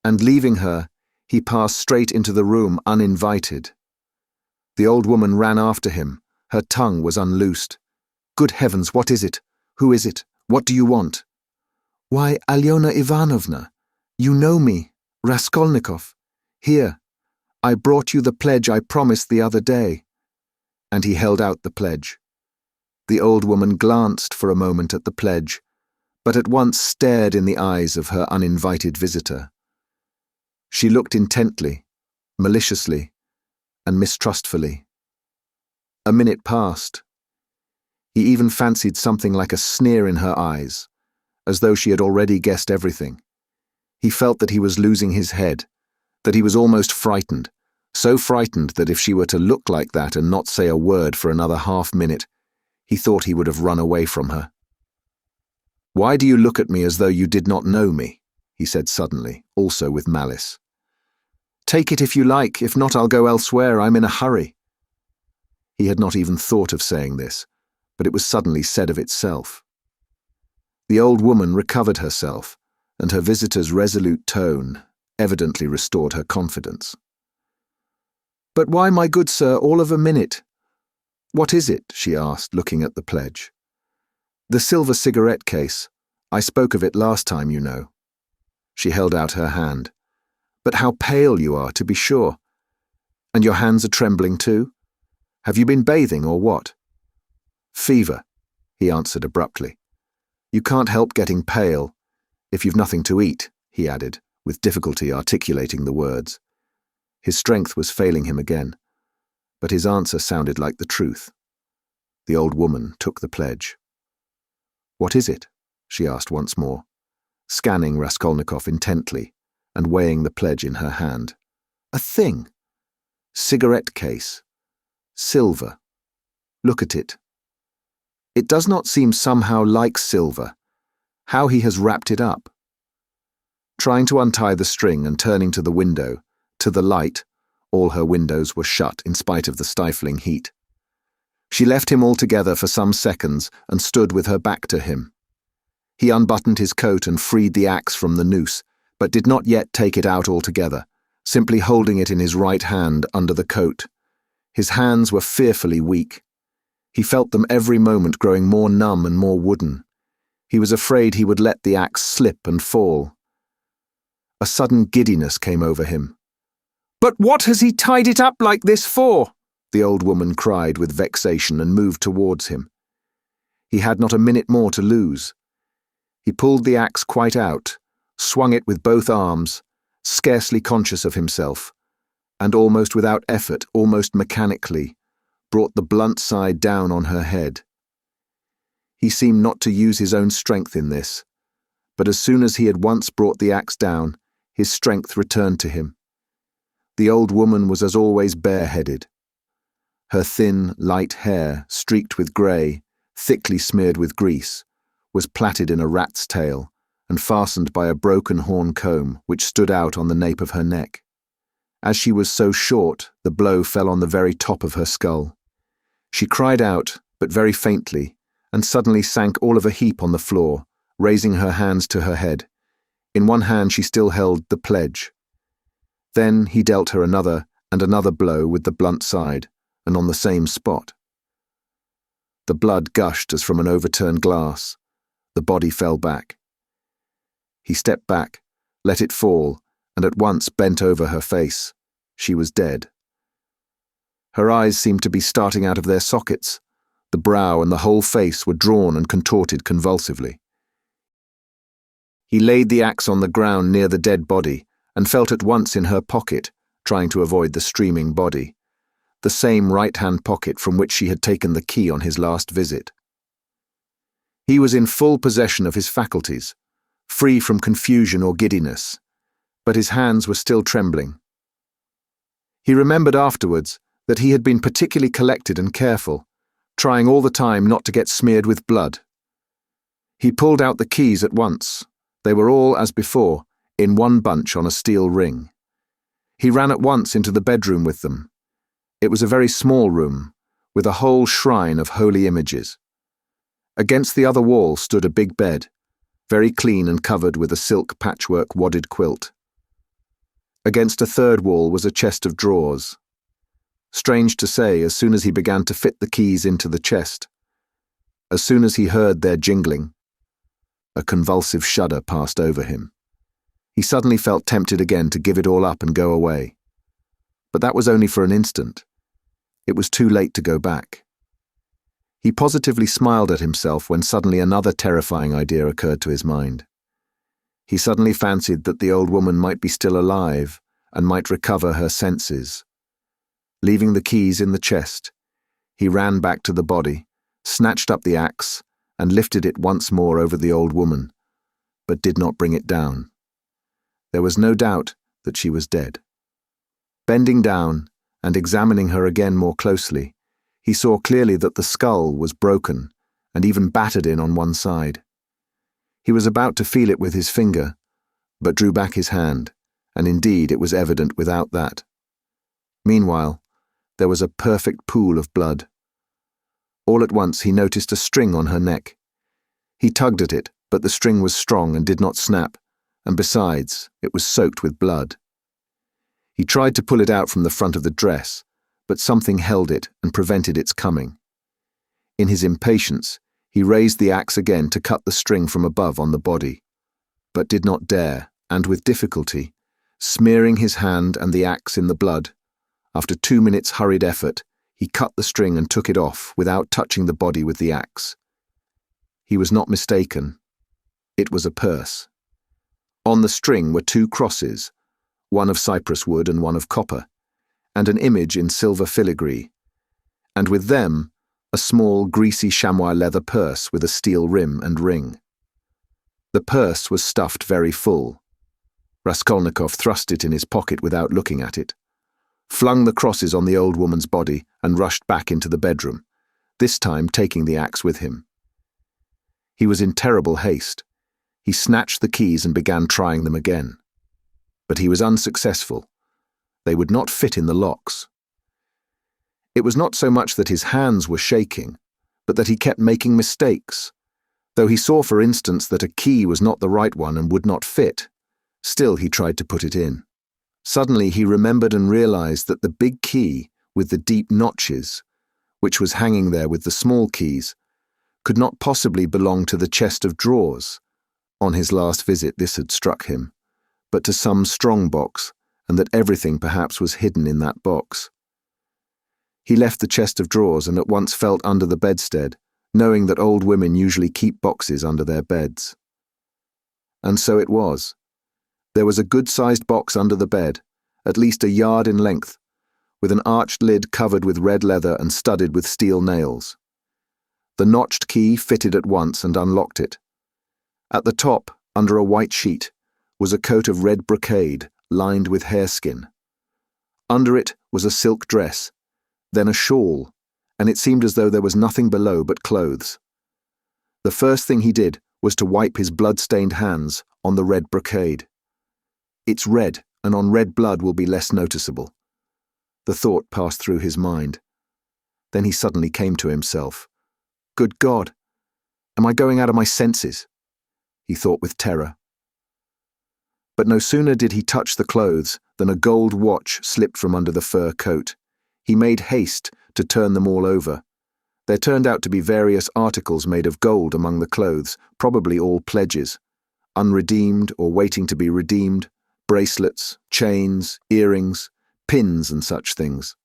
And leaving her, he passed straight into the room uninvited. The old woman ran after him. Her tongue was unloosed. "Good heavens, what is it? Who is it? What do you want?" "Why, Alyona Ivanovna, you know me, Raskolnikov. Here, I brought you the pledge I promised the other day." And he held out the pledge. The old woman glanced for a moment at the pledge, but at once stared in the eyes of her uninvited visitor. She looked intently, maliciously, and mistrustfully. A minute passed. He even fancied something like a sneer in her eyes, as though she had already guessed everything. He felt that he was losing his head, that he was almost frightened, so frightened that if she were to look like that and not say a word for another half-minute, he thought he would have run away from her. "Why do you look at me as though you did not know me?" he said suddenly, also with malice. "Take it if you like, if not I'll go elsewhere, I'm in a hurry." He had not even thought of saying this, but it was suddenly said of itself. The old woman recovered herself, and her visitor's resolute tone evidently restored her confidence. "But why, my good sir, all of a minute? What is it?" she asked, looking at the pledge. "The silver cigarette case. I spoke of it last time, you know." She held out her hand. "But how pale you are, to be sure. And your hands are trembling too? Have you been bathing or what?" "Fever," he answered abruptly. "You can't help getting pale. If you've nothing to eat," he added, with difficulty articulating the words. His strength was failing him again, but his answer sounded like the truth. The old woman took the pledge. "What is it?" she asked once more, scanning Raskolnikov intently and weighing the pledge in her hand. "A thing. Cigarette case. Silver. Look at it. It does not seem somehow like silver. How he has wrapped it up." Trying to untie the string and turning to the window, to the light, all her windows were shut in spite of the stifling heat. She left him altogether for some seconds and stood with her back to him. He unbuttoned his coat and freed the axe from the noose, but did not yet take it out altogether, simply holding it in his right hand under the coat. His hands were fearfully weak. He felt them every moment growing more numb and more wooden. He was afraid he would let the axe slip and fall. A sudden giddiness came over him. "But what has he tied it up like this for?" the old woman cried with vexation and moved towards him. He had not a minute more to lose. He pulled the axe quite out, swung it with both arms, scarcely conscious of himself, and almost without effort, almost mechanically, brought the blunt side down on her head. He seemed not to use his own strength in this, but as soon as he had once brought the axe down, his strength returned to him. The old woman was as always bareheaded. Her thin, light hair, streaked with grey, thickly smeared with grease, was plaited in a rat's tail and fastened by a broken horn comb which stood out on the nape of her neck. As she was so short, the blow fell on the very top of her skull. She cried out, but very faintly, and suddenly sank all of a heap on the floor, raising her hands to her head. In one hand she still held the pledge. Then he dealt her another and another blow with the blunt side, and on the same spot. The blood gushed as from an overturned glass. The body fell back. He stepped back, let it fall, and at once bent over her face. She was dead. Her eyes seemed to be starting out of their sockets. The brow and the whole face were drawn and contorted convulsively. He laid the axe on the ground near the dead body and felt at once in her pocket, trying to avoid the streaming body, the same right-hand pocket from which she had taken the key on his last visit. He was in full possession of his faculties, free from confusion or giddiness, but his hands were still trembling. He remembered afterwards that he had been particularly collected and careful, trying all the time not to get smeared with blood. He pulled out the keys at once. They were all, as before, in one bunch on a steel ring. He ran at once into the bedroom with them. It was a very small room, with a whole shrine of holy images. Against the other wall stood a big bed, very clean and covered with a silk patchwork wadded quilt. Against a third wall was a chest of drawers. Strange to say, as soon as he began to fit the keys into the chest, as soon as he heard their jingling, a convulsive shudder passed over him. He suddenly felt tempted again to give it all up and go away. But that was only for an instant. It was too late to go back. He positively smiled at himself when suddenly another terrifying idea occurred to his mind. He suddenly fancied that the old woman might be still alive and might recover her senses. Leaving the keys in the chest, he ran back to the body, snatched up the axe, and lifted it once more over the old woman, but did not bring it down. There was no doubt that she was dead. Bending down and examining her again more closely, he saw clearly that the skull was broken and even battered in on one side. He was about to feel it with his finger, but drew back his hand, and indeed it was evident without that. Meanwhile, there was a perfect pool of blood. All at once he noticed a string on her neck. He tugged at it, but the string was strong and did not snap, and besides, it was soaked with blood. He tried to pull it out from the front of the dress, but something held it and prevented its coming. In his impatience, he raised the axe again to cut the string from above on the body, but did not dare, and with difficulty, smearing his hand and the axe in the blood, after 2 minutes' hurried effort, he cut the string and took it off without touching the body with the axe. He was not mistaken. It was a purse. On the string were 2 crosses, one of cypress wood and one of copper, and an image in silver filigree, and with them a small greasy chamois leather purse with a steel rim and ring. The purse was stuffed very full. Raskolnikov thrust it in his pocket without looking at it, flung the crosses on the old woman's body and rushed back into the bedroom, this time taking the axe with him. He was in terrible haste. He snatched the keys and began trying them again. But he was unsuccessful. They would not fit in the locks. It was not so much that his hands were shaking, but that he kept making mistakes. Though he saw, for instance, that a key was not the right one and would not fit, still he tried to put it in. Suddenly he remembered and realized that the big key, with the deep notches, which was hanging there with the small keys, could not possibly belong to the chest of drawers. On his last visit this had struck him, but to some strong box, and that everything perhaps was hidden in that box. He left the chest of drawers and at once felt under the bedstead, knowing that old women usually keep boxes under their beds. And so it was. There was a good-sized box under the bed, at least a yard in length, with an arched lid covered with red leather and studded with steel nails. The notched key fitted at once and unlocked it. At the top, under a white sheet, was a coat of red brocade lined with hareskin. Under it was a silk dress, then a shawl, and it seemed as though there was nothing below but clothes. The first thing he did was to wipe his blood-stained hands on the red brocade. It's red, and on red blood will be less noticeable. The thought passed through his mind. Then he suddenly came to himself. Good God! Am I going out of my senses? He thought with terror. But no sooner did he touch the clothes than a gold watch slipped from under the fur coat. He made haste to turn them all over. There turned out to be various articles made of gold among the clothes, probably all pledges, unredeemed or waiting to be redeemed, bracelets, chains, earrings, pins and such things.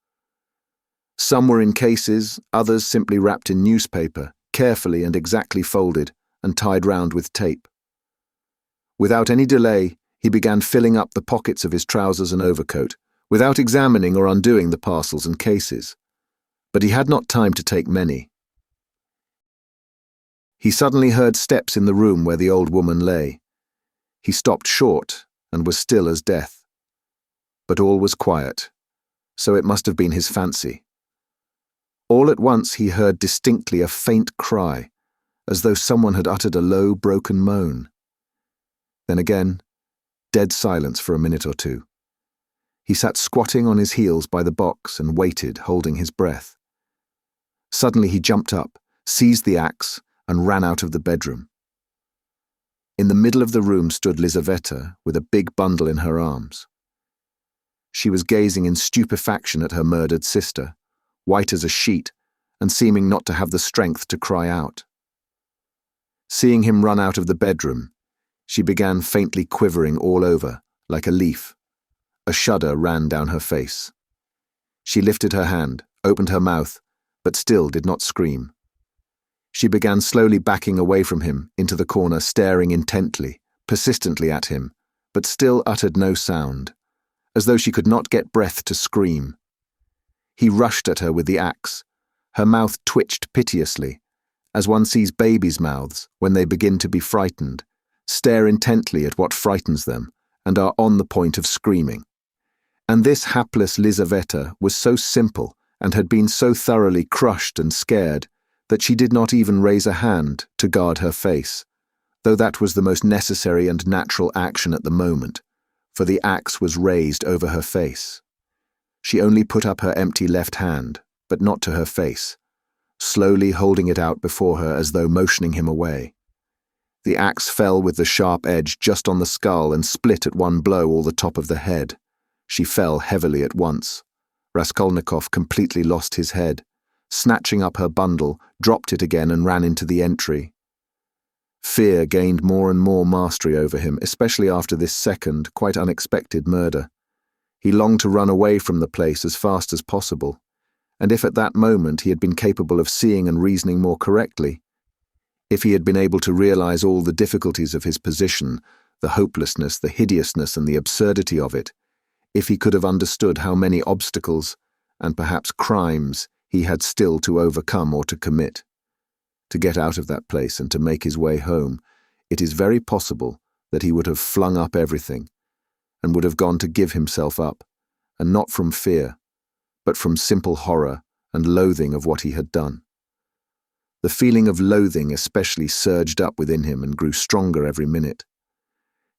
Some were in cases, others simply wrapped in newspaper, carefully and exactly folded and tied round with tape. Without any delay, he began filling up the pockets of his trousers and overcoat, without examining or undoing the parcels and cases. But he had not time to take many. He suddenly heard steps in the room where the old woman lay. He stopped short and was still as death. But all was quiet, so it must have been his fancy. All at once he heard distinctly a faint cry, as though someone had uttered a low, broken moan. Then again, dead silence for a minute or two. He sat squatting on his heels by the box and waited, holding his breath. Suddenly he jumped up, seized the axe, and ran out of the bedroom. In the middle of the room stood Lizaveta with a big bundle in her arms. She was gazing in stupefaction at her murdered sister, white as a sheet, and seeming not to have the strength to cry out. Seeing him run out of the bedroom, she began faintly quivering all over, like a leaf. A shudder ran down her face. She lifted her hand, opened her mouth, but still did not scream. She began slowly backing away from him into the corner, staring intently, persistently at him, but still uttered no sound, as though she could not get breath to scream. He rushed at her with the axe. Her mouth twitched piteously, as one sees babies' mouths when they begin to be frightened, stare intently at what frightens them, and are on the point of screaming. And this hapless Lizaveta was so simple and had been so thoroughly crushed and scared that she did not even raise a hand to guard her face, though that was the most necessary and natural action at the moment, for the axe was raised over her face. She only put up her empty left hand, but not to her face, slowly holding it out before her as though motioning him away. The axe fell with the sharp edge just on the skull and split at one blow all the top of the head. She fell heavily at once. Raskolnikov completely lost his head. Snatching up her bundle, dropped it again and ran into the entry. Fear gained more and more mastery over him, especially after this second, quite unexpected murder. He longed to run away from the place as fast as possible, and if at that moment he had been capable of seeing and reasoning more correctly, if he had been able to realize all the difficulties of his position, the hopelessness, the hideousness and the absurdity of it, if he could have understood how many obstacles, and perhaps crimes, he had still to overcome or to commit, to get out of that place and to make his way home, it is very possible that he would have flung up everything, and would have gone to give himself up, and not from fear, but from simple horror and loathing of what he had done. The feeling of loathing especially surged up within him and grew stronger every minute.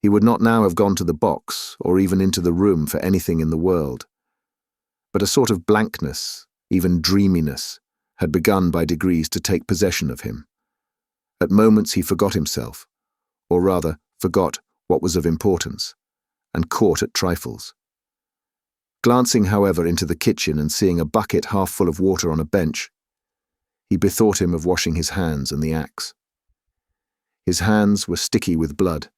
He would not now have gone to the box, or even into the room for anything in the world. But a sort of blankness, even dreaminess, had begun by degrees to take possession of him. At moments he forgot himself, or rather forgot what was of importance, and caught at trifles. Glancing, however, into the kitchen and seeing a bucket half full of water on a bench, he bethought him of washing his hands and the axe. His hands were sticky with blood.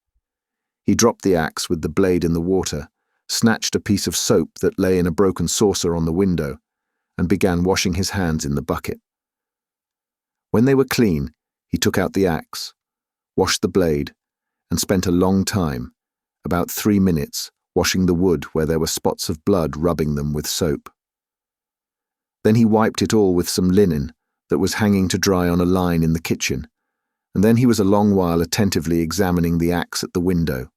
He dropped the axe with the blade in the water, snatched a piece of soap that lay in a broken saucer on the window, and began washing his hands in the bucket. When they were clean, he took out the axe, washed the blade, and spent a long time, about 3 minutes, washing the wood where there were spots of blood, rubbing them with soap. Then he wiped it all with some linen that was hanging to dry on a line in the kitchen, and then he was a long while attentively examining the axe at the window.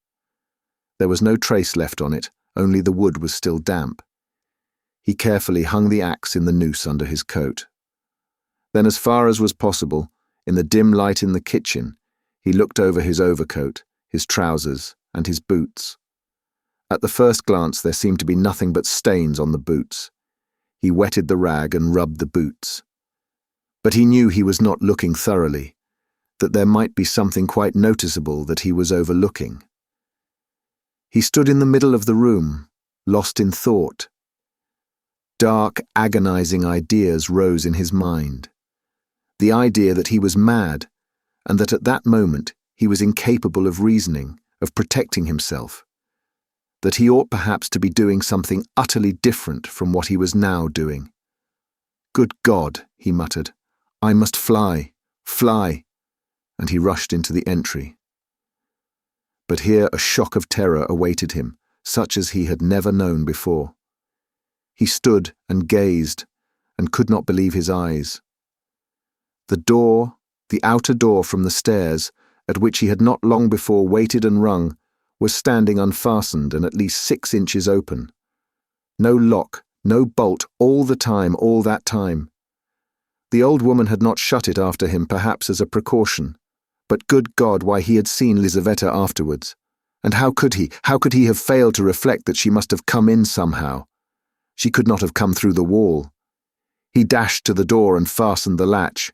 There was no trace left on it, only the wood was still damp. He carefully hung the axe in the noose under his coat. Then, as far as was possible, in the dim light in the kitchen, he looked over his overcoat, his trousers, and his boots. At the first glance there seemed to be nothing but stains on the boots. He wetted the rag and rubbed the boots. But he knew he was not looking thoroughly, that there might be something quite noticeable that he was overlooking. He stood in the middle of the room, lost in thought. Dark, agonizing ideas rose in his mind. the idea that he was mad, and that at that moment he was incapable of reasoning, of protecting himself, that he ought perhaps to be doing something utterly different from what he was now doing. "Good God," he muttered, "I must fly, fly," and he rushed into the entry. But here a shock of terror awaited him, such as he had never known before. He stood and gazed, and could not believe his eyes. The door, the outer door from the stairs, at which he had not long before waited and rung, was standing unfastened and at least 6 inches open. No lock, no bolt, all that time. The old woman had not shut it after him, perhaps as a precaution. But good God, why he had seen Lizaveta afterwards. And how could he have failed to reflect that she must have come in somehow? She could not have come through the wall. He dashed to the door and fastened the latch.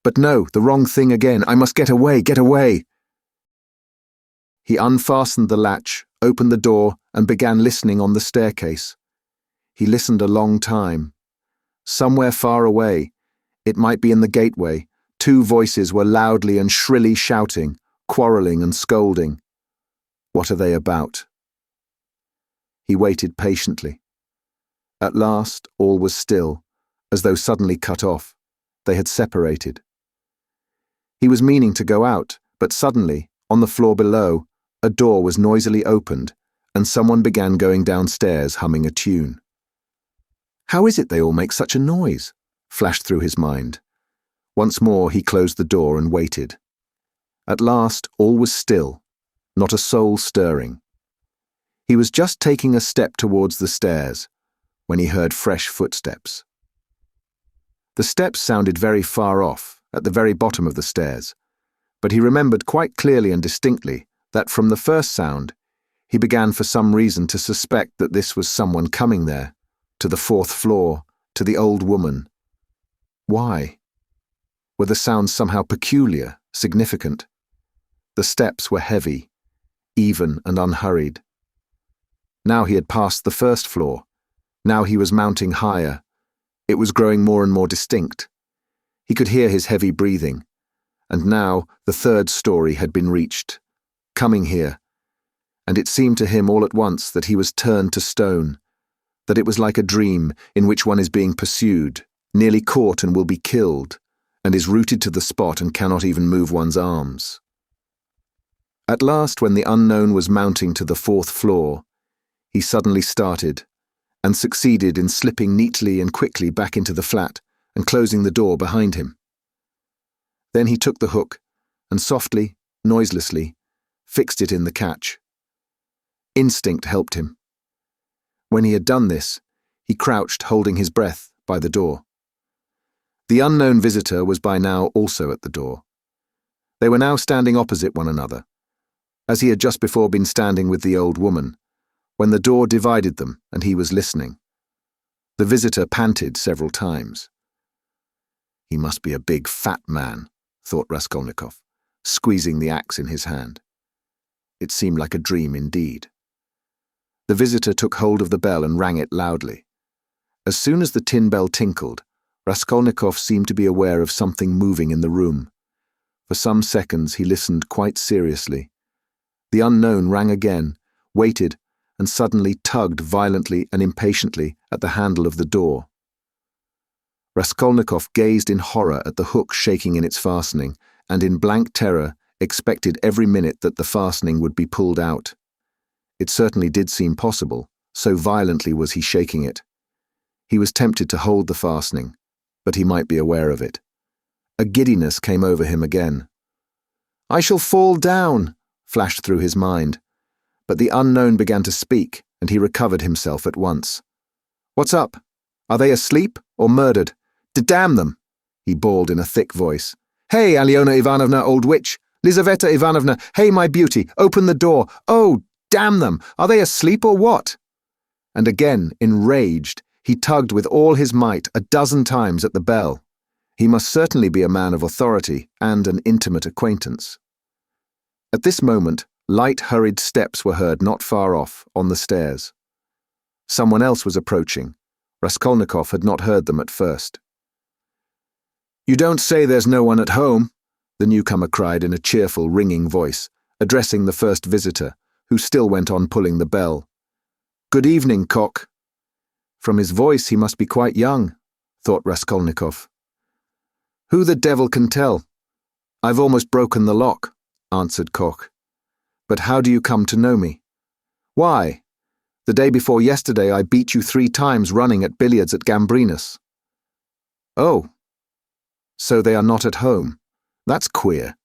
But no, the wrong thing again. I must get away, get away. He unfastened the latch, opened the door, and began listening on the staircase. He listened a long time. Somewhere far away, it might be in the gateway, 2 voices were loudly and shrilly shouting, quarrelling and scolding. What are they about? He waited patiently. At last, all was still, as though suddenly cut off. They had separated. He was meaning to go out, but suddenly, on the floor below, a door was noisily opened, and someone began going downstairs humming a tune. "How is it they all make such a noise?" flashed through his mind. Once more he closed the door and waited. At last all was still, not a soul stirring. He was just taking a step towards the stairs, when he heard fresh footsteps. The steps sounded very far off, at the very bottom of the stairs, but he remembered quite clearly and distinctly that from the first sound he began for some reason to suspect that this was someone coming there, to the 4th floor, to the old woman. Why? Were the sounds somehow peculiar, significant? The steps were heavy, even and unhurried. Now he had passed the 1st floor. Now he was mounting higher. It was growing more and more distinct. He could hear his heavy breathing. And now the 3rd story had been reached. Coming here. And it seemed to him all at once that he was turned to stone, that it was like a dream in which one is being pursued, nearly caught and will be killed, and is rooted to the spot and cannot even move one's arms. At last, when the unknown was mounting to the 4th floor, he suddenly started, and succeeded in slipping neatly and quickly back into the flat and closing the door behind him. Then he took the hook, and softly, noiselessly, fixed it in the catch. Instinct helped him. When he had done this, he crouched holding his breath by the door. The unknown visitor was by now also at the door. They were now standing opposite one another, as he had just before been standing with the old woman, when the door divided them and he was listening. The visitor panted several times. He must be a big fat man, thought Raskolnikov, squeezing the axe in his hand. It seemed like a dream indeed. The visitor took hold of the bell and rang it loudly. As soon as the tin bell tinkled, Raskolnikov seemed to be aware of something moving in the room. For some seconds he listened quite seriously. The unknown rang again, waited, and suddenly tugged violently and impatiently at the handle of the door. Raskolnikov gazed in horror at the hook shaking in its fastening, and in blank terror expected every minute that the fastening would be pulled out. It certainly did seem possible, so violently was he shaking it. He was tempted to hold the fastening, but he might be aware of it. A giddiness came over him again. "I shall fall down," flashed through his mind. But the unknown began to speak, and he recovered himself at once. "What's up? Are they asleep or murdered? Damn them!" he bawled in a thick voice. "Hey, Alyona Ivanovna, old witch! Lizaveta Ivanovna, hey, my beauty, open the door! Oh, damn them! Are they asleep or what?" And again, enraged, he tugged with all his might 12 times at the bell. He must certainly be a man of authority and an intimate acquaintance. At this moment, light, hurried steps were heard not far off, on the stairs. Someone else was approaching. Raskolnikov had not heard them at first. "You don't say there's no one at home," the newcomer cried in a cheerful, ringing voice, addressing the first visitor, who still went on pulling the bell. "Good evening, Cock." From his voice he must be quite young, thought Raskolnikov. "Who the devil can tell? I've almost broken the lock," answered Cock. "But how do you come to know me?" "Why, the day before yesterday I beat you 3 times running at billiards at Gambrinus." "Oh, so they are not at home. That's queer.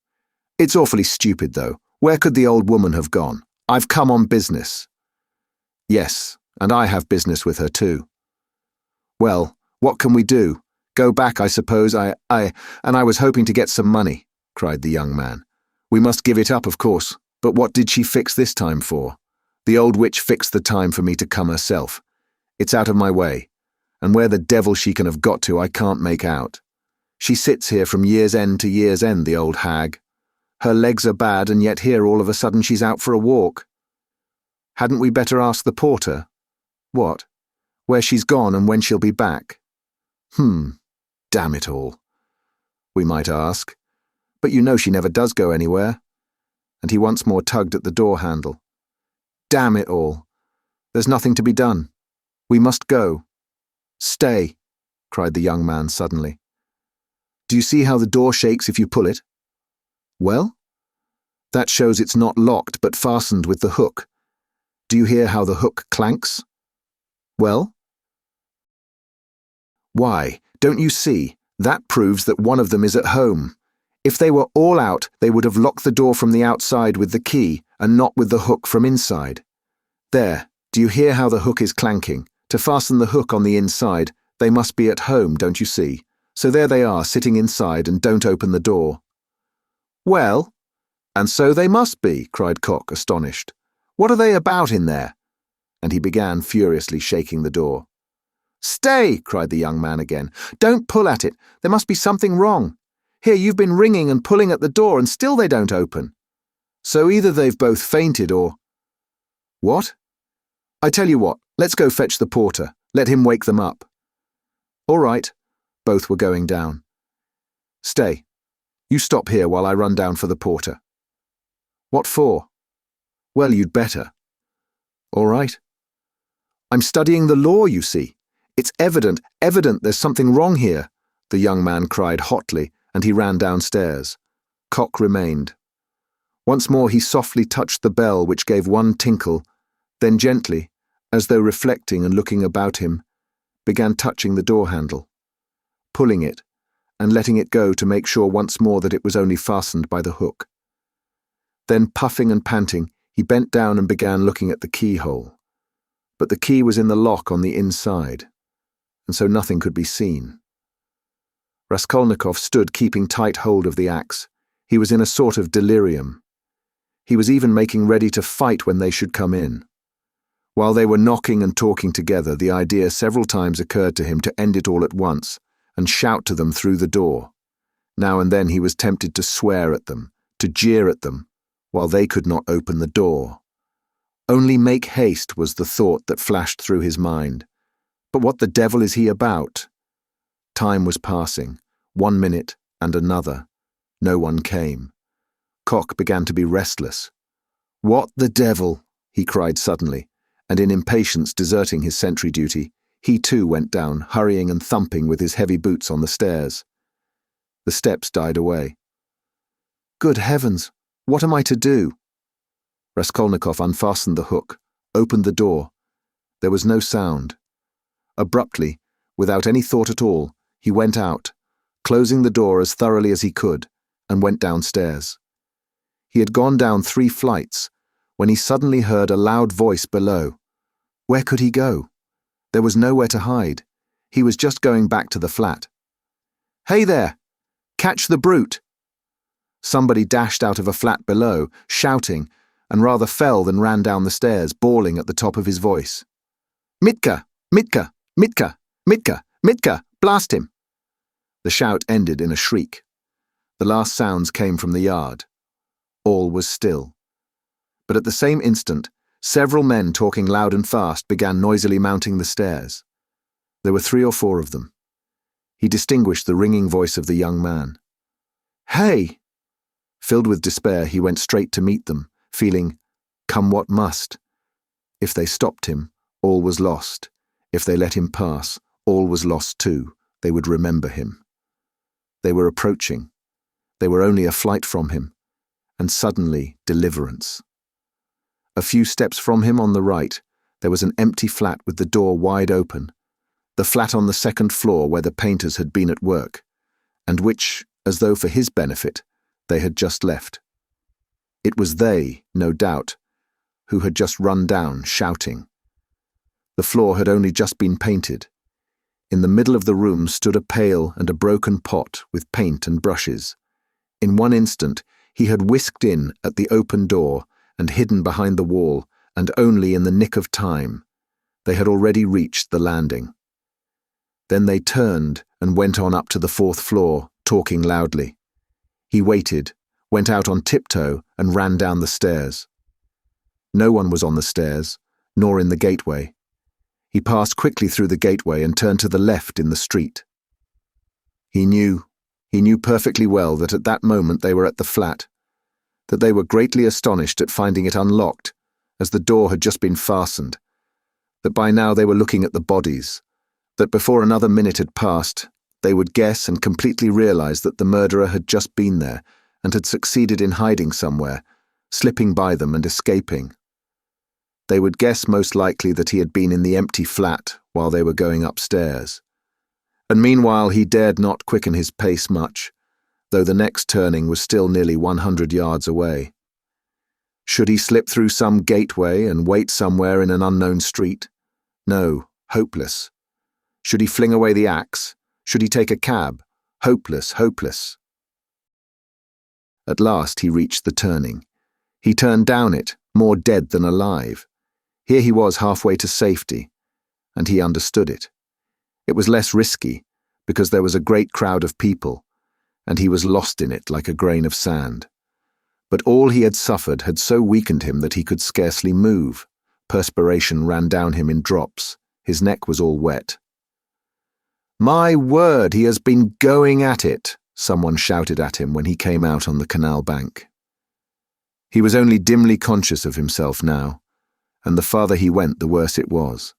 It's awfully stupid, though. Where could the old woman have gone? I've come on business." "Yes, and I have business with her too." "Well, what can we do? Go back, I suppose. I was hoping to get some money," cried the young man. "We must give it up, of course. But what did she fix this time for? The old witch fixed the time for me to come herself. It's out of my way, and where the devil she can have got to I can't make out. She sits here from year's end to year's end, the old hag. Her legs are bad, and yet here all of a sudden she's out for a walk. Hadn't we better ask the porter? What? Where she's gone and when she'll be back? Damn it all. We might ask. But you know she never does go anywhere." And he once more tugged at the door handle. "Damn it all. There's nothing to be done. We must go." "Stay," cried the young man suddenly. "Do you see how the door shakes if you pull it?" "Well?" "That shows it's not locked but fastened with the hook. Do you hear how the hook clanks?" "Well?" "Why, don't you see? That proves that one of them is at home. If they were all out, they would have locked the door from the outside with the key and not with the hook from inside. There, do you hear how the hook is clanking? To fasten the hook on the inside, they must be at home, don't you see? So there they are, sitting inside and don't open the door." "Well, and so they must be," cried Cock, astonished. "What are they about in there?" And he began furiously shaking the door. "Stay!" cried the young man again. "Don't pull at it. There must be something wrong. Here, you've been ringing and pulling at the door, and still they don't open. So either they've both fainted or—" "What? I tell you what, let's go fetch the porter. Let him wake them up." "All right." Both were going down. "Stay. You stop here while I run down for the porter." "What for?" "Well, you'd better." "All right." "I'm studying the law, you see. It's evident there's something wrong here," the young man cried hotly, and he ran downstairs. Cock remained. Once more he softly touched the bell, which gave one tinkle, then gently, as though reflecting and looking about him, began touching the door handle, pulling it, and letting it go to make sure once more that it was only fastened by the hook. Then, puffing and panting, he bent down and began looking at the keyhole. But the key was in the lock on the inside, and so nothing could be seen. Raskolnikov stood keeping tight hold of the axe. He was in a sort of delirium. He was even making ready to fight when they should come in. While they were knocking and talking together, the idea several times occurred to him to end it all at once and shout to them through the door. Now and then he was tempted to swear at them, to jeer at them, while they could not open the door. Only make haste was the thought that flashed through his mind. But what the devil is he about? Time was passing, 1 minute and another. No one came. Cock began to be restless. "What the devil?" he cried suddenly, and in impatience deserting his sentry duty, he too went down, hurrying and thumping with his heavy boots on the stairs. The steps died away. "Good heavens, what am I to do?" Raskolnikov unfastened the hook, opened the door. There was no sound. Abruptly, without any thought at all, he went out, closing the door as thoroughly as he could, and went downstairs. He had gone down 3 flights, when he suddenly heard a loud voice below. Where could he go? There was nowhere to hide. He was just going back to the flat. "Hey there! Catch the brute!" Somebody dashed out of a flat below, shouting, and rather fell than ran down the stairs, bawling at the top of his voice. "Mitka! Mitka! Mitka! Mitka! Mitka! Blast him!" The shout ended in a shriek. The last sounds came from the yard. All was still. But at the same instant, several men talking loud and fast began noisily mounting the stairs. There were 3 or 4 of them. He distinguished the ringing voice of the young man. "Hey!" Filled with despair, he went straight to meet them, feeling, come what must. If they stopped him, all was lost. If they let him pass, all was lost too. They would remember him. They were approaching. They were only a flight from him. And suddenly, deliverance. A few steps from him on the right, there was an empty flat with the door wide open. The flat on the second floor where the painters had been at work, and which, as though for his benefit, they had just left. It was they, no doubt, who had just run down, shouting. The floor had only just been painted. In the middle of the room stood a pail and a broken pot with paint and brushes. In one instant, he had whisked in at the open door and hidden behind the wall, and only in the nick of time. They had already reached the landing. Then they turned and went on up to the fourth floor, talking loudly. He waited, went out on tiptoe, and ran down the stairs. No one was on the stairs, nor in the gateway. He passed quickly through the gateway and turned to the left in the street. He knew perfectly well that at that moment they were at the flat, that they were greatly astonished at finding it unlocked, as the door had just been fastened, that by now they were looking at the bodies, that before another minute had passed, they would guess and completely realize that the murderer had just been there and had succeeded in hiding somewhere, slipping by them and escaping. They would guess most likely that he had been in the empty flat while they were going upstairs. And meanwhile he dared not quicken his pace much, though the next turning was still nearly 100 yards away. Should he slip through some gateway and wait somewhere in an unknown street? No, hopeless. Should he fling away the axe? Should he take a cab? Hopeless, hopeless. At last he reached the turning. He turned down it, more dead than alive. Here he was halfway to safety, and he understood it. It was less risky, because there was a great crowd of people, and he was lost in it like a grain of sand. But all he had suffered had so weakened him that he could scarcely move. Perspiration ran down him in drops. His neck was all wet. "My word, he has been going at it," someone shouted at him when he came out on the canal bank. He was only dimly conscious of himself now, and the farther he went, the worse it was.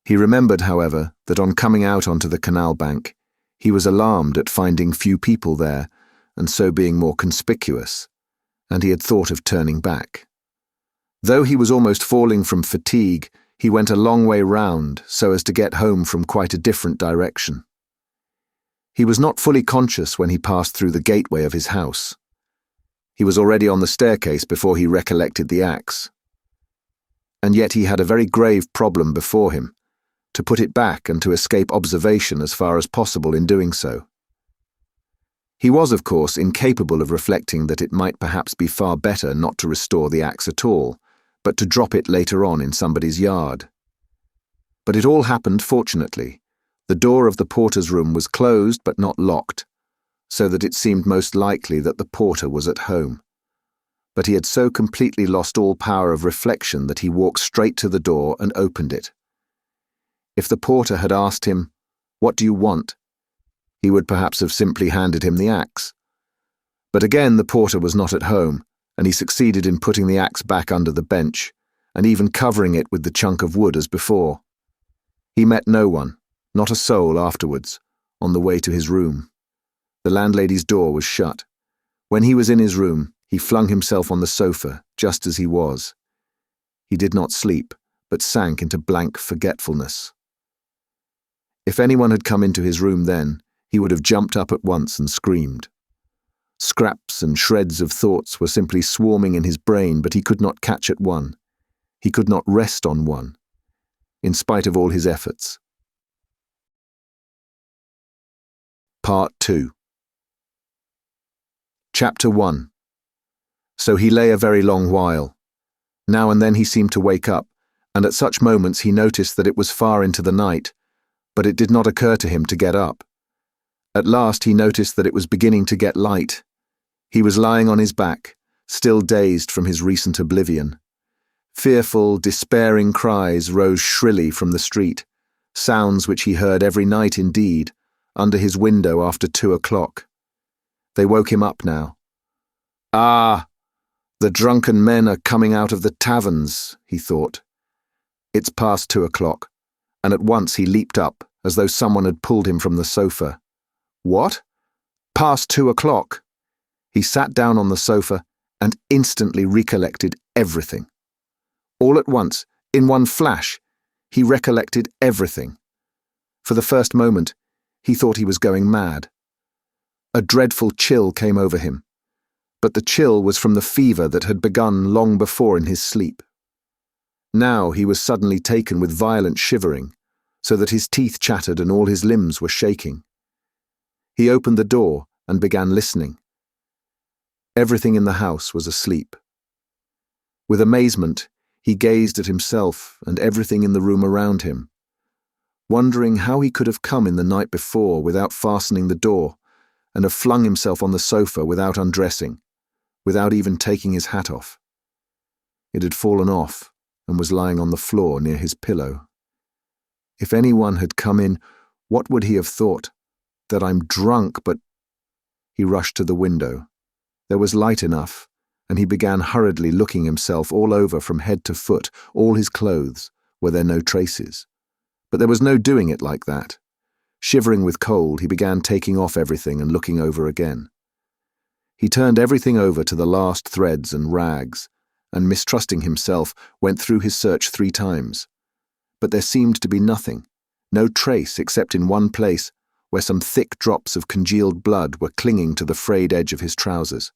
He remembered, however, that on coming out onto the canal bank, he was alarmed at finding few people there, and so being more conspicuous, and he had thought of turning back. Though he was almost falling from fatigue, he went a long way round so as to get home from quite a different direction. He was not fully conscious when he passed through the gateway of his house. He was already on the staircase before he recollected the axe. And yet he had a very grave problem before him, to put it back and to escape observation as far as possible in doing so. He was, of course, incapable of reflecting that it might perhaps be far better not to restore the axe at all, but to drop it later on in somebody's yard. But it all happened fortunately. The door of the porter's room was closed but not locked, so that it seemed most likely that the porter was at home. But he had so completely lost all power of reflection that he walked straight to the door and opened it. If the porter had asked him, "What do you want?" he would perhaps have simply handed him the axe. But again the porter was not at home, and he succeeded in putting the axe back under the bench, and even covering it with the chunk of wood as before. He met no one, not a soul afterwards, on the way to his room. The landlady's door was shut. When he was in his room, he flung himself on the sofa, just as he was. He did not sleep, but sank into blank forgetfulness. If anyone had come into his room then, he would have jumped up at once and screamed. Scraps and shreds of thoughts were simply swarming in his brain, but he could not catch at one. He could not rest on one, in spite of all his efforts. Part 2. Chapter 1. So he lay a very long while. Now and then he seemed to wake up, and at such moments he noticed that it was far into the night, but it did not occur to him to get up. At last he noticed that it was beginning to get light. He was lying on his back, still dazed from his recent oblivion. Fearful, despairing cries rose shrilly from the street, sounds which he heard every night indeed, under his window after 2 o'clock. They woke him up now. Ah, the drunken men are coming out of the taverns, he thought. It's past 2 o'clock, and at once he leaped up, as though someone had pulled him from the sofa. What? Past 2 o'clock? He sat down on the sofa and instantly recollected everything. All at once, in one flash, he recollected everything. For the first moment, he thought he was going mad. A dreadful chill came over him, but the chill was from the fever that had begun long before in his sleep. Now he was suddenly taken with violent shivering, so that his teeth chattered and all his limbs were shaking. He opened the door and began listening. Everything in the house was asleep. With amazement, he gazed at himself and everything in the room around him, wondering how he could have come in the night before without fastening the door, and have flung himself on the sofa without undressing, without even taking his hat off. It had fallen off and was lying on the floor near his pillow. If anyone had come in, what would he have thought? That I'm drunk, but... He rushed to the window. There was light enough, and he began hurriedly looking himself all over from head to foot, all his clothes, were there no traces. But there was no doing it like that. Shivering with cold, he began taking off everything and looking over again. He turned everything over to the last threads and rags, and mistrusting himself, went through his search 3 times. But there seemed to be nothing, no trace except in one place, where some thick drops of congealed blood were clinging to the frayed edge of his trousers.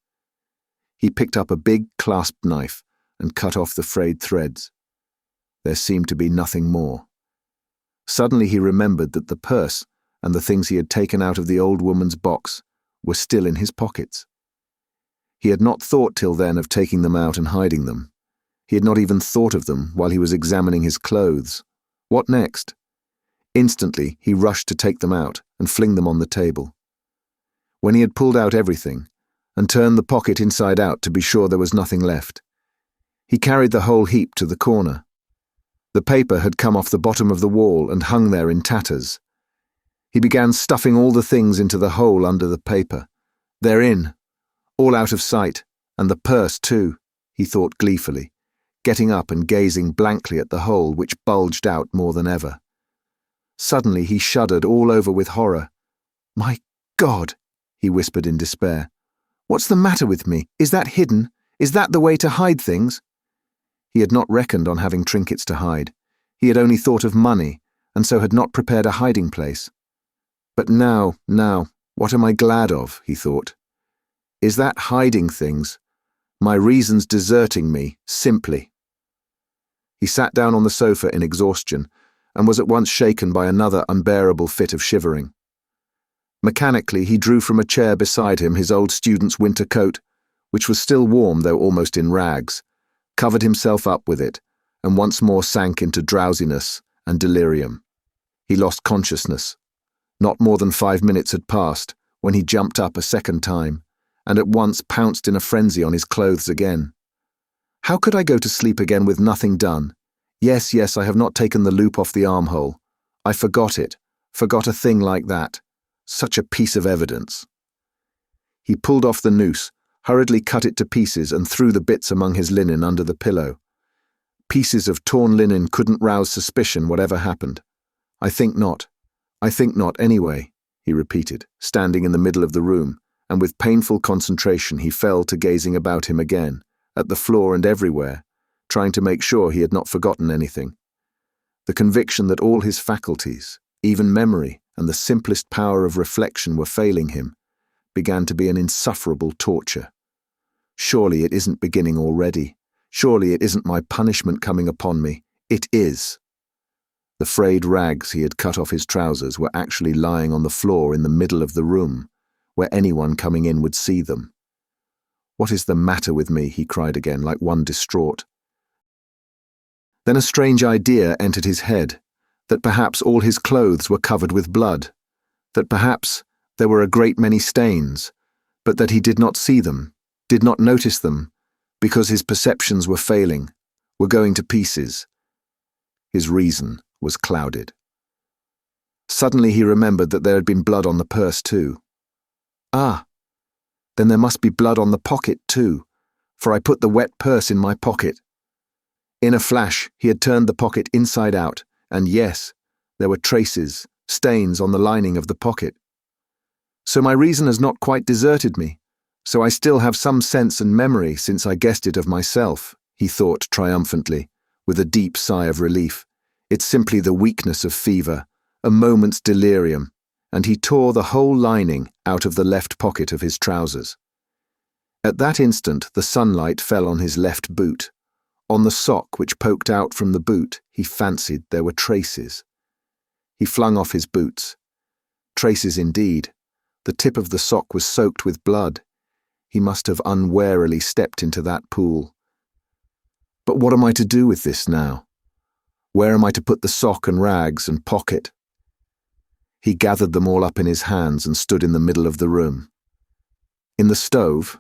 He picked up a big clasp knife and cut off the frayed threads. There seemed to be nothing more. Suddenly he remembered that the purse and the things he had taken out of the old woman's box were still in his pockets. He had not thought till then of taking them out and hiding them. He had not even thought of them while he was examining his clothes. What next? Instantly he rushed to take them out and fling them on the table. When he had pulled out everything, and turned the pocket inside out to be sure there was nothing left, he carried the whole heap to the corner. The paper had come off the bottom of the wall and hung there in tatters. He began stuffing all the things into the hole under the paper. They're in, all out of sight, and the purse too, he thought gleefully, getting up and gazing blankly at the hole which bulged out more than ever. Suddenly he shuddered all over with horror. My God, he whispered in despair. What's the matter with me? Is that hidden? Is that the way to hide things? He had not reckoned on having trinkets to hide. He had only thought of money, and so had not prepared a hiding place. But now, what am I glad of, he thought. Is that hiding things? My reasons deserting me, simply. He sat down on the sofa in exhaustion, and was at once shaken by another unbearable fit of shivering. Mechanically, he drew from a chair beside him his old student's winter coat, which was still warm though almost in rags, covered himself up with it, and once more sank into drowsiness and delirium. He lost consciousness. Not more than 5 minutes had passed when he jumped up a second time, and at once pounced in a frenzy on his clothes again. How could I go to sleep again with nothing done? Yes, I have not taken the loop off the armhole. I forgot it, forgot a thing like that. Such a piece of evidence. He pulled off the noose, hurriedly cut it to pieces and threw the bits among his linen under the pillow. Pieces of torn linen couldn't rouse suspicion whatever happened. I think not anyway, he repeated, standing in the middle of the room, and with painful concentration he fell to gazing about him again, at the floor and everywhere, trying to make sure he had not forgotten anything. The conviction that all his faculties, even memory and the simplest power of reflection were failing him, began to be an insufferable torture. Surely it isn't beginning already. Surely it isn't my punishment coming upon me. It is. The frayed rags he had cut off his trousers were actually lying on the floor in the middle of the room, where anyone coming in would see them. What is the matter with me? He cried again, like one distraught. Then a strange idea entered his head, that perhaps all his clothes were covered with blood, that perhaps there were a great many stains, but that he did not see them, did not notice them, because his perceptions were failing, were going to pieces. His reason was clouded. Suddenly he remembered that there had been blood on the purse too. Ah, then there must be blood on the pocket too, for I put the wet purse in my pocket. In a flash, he had turned the pocket inside out, and yes, there were traces, stains on the lining of the pocket. So my reason has not quite deserted me, so I still have some sense and memory since I guessed it of myself, he thought triumphantly, with a deep sigh of relief. It's simply the weakness of fever, a moment's delirium, and he tore the whole lining out of the left pocket of his trousers. At that instant the sunlight fell on his left boot. On the sock which poked out from the boot, he fancied there were traces. He flung off his boots. Traces indeed. The tip of the sock was soaked with blood. He must have unwarily stepped into that pool. But what am I to do with this now? Where am I to put the sock and rags and pocket? He gathered them all up in his hands and stood in the middle of the room. In the stove?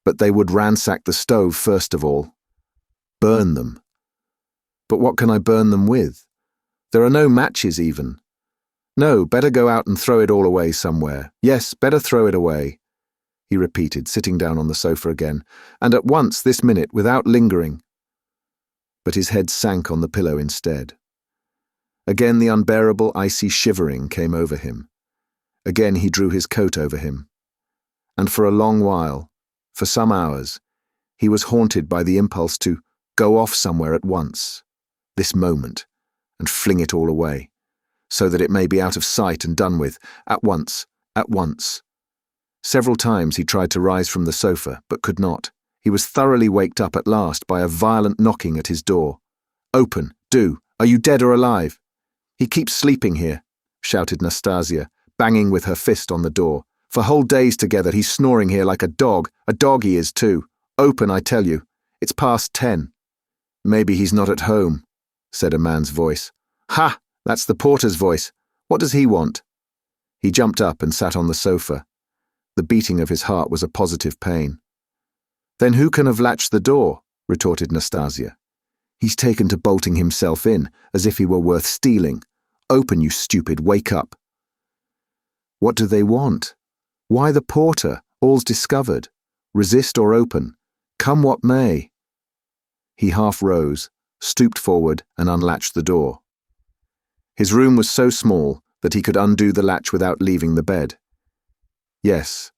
But they would ransack the stove first of all. Burn them. But what can I burn them with? There are no matches even. No, better go out and throw it all away somewhere. Yes, better throw it away, he repeated, sitting down on the sofa again, and at once, this minute, without lingering. But his head sank on the pillow instead. Again the unbearable icy shivering came over him. Again he drew his coat over him. And for a long while, for some hours, he was haunted by the impulse to go off somewhere at once, this moment, and fling it all away, so that it may be out of sight and done with, at once, at once. Several times he tried to rise from the sofa, but could not. He was thoroughly waked up at last by a violent knocking at his door. "Open, do! Are you dead or alive?" "He keeps sleeping here," shouted Nastasia, banging with her fist on the door. "For whole days together he's snoring here like a dog he is too. Open, I tell you. It's past 10. "Maybe he's not at home," said a man's voice. "Ha! That's the porter's voice. What does he want?" He jumped up and sat on the sofa. The beating of his heart was a positive pain. "Then who can have latched the door?" retorted Nastasia. "He's taken to bolting himself in, as if he were worth stealing. Open, you stupid, wake up." "What do they want? Why the porter? All's discovered. Resist or open. Come what may." He half rose, stooped forward, and unlatched the door. His room was so small that he could undo the latch without leaving the bed. Yes,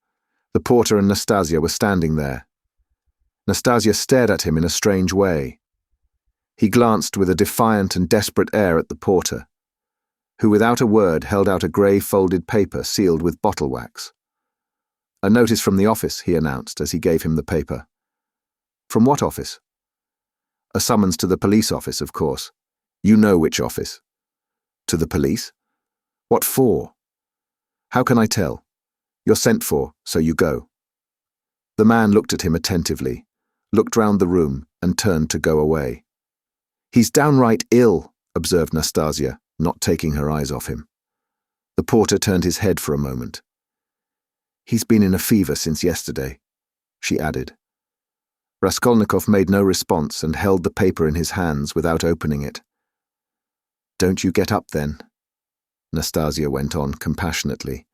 the porter and Nastasia were standing there. Nastasia stared at him in a strange way. He glanced with a defiant and desperate air at the porter, who without a word held out a grey folded paper sealed with bottle wax. "A notice from the office," he announced as he gave him the paper. "From what office?" "A summons to the police office, of course. You know which office." "To the police? What for?" "How can I tell? You're sent for, so you go." The man looked at him attentively, looked round the room, and turned to go away. "He's downright ill," observed Nastasia, not taking her eyes off him. The porter turned his head for a moment. "He's been in a fever since yesterday," she added. Raskolnikov made no response and held the paper in his hands without opening it. "Don't you get up then," Nastasia went on compassionately,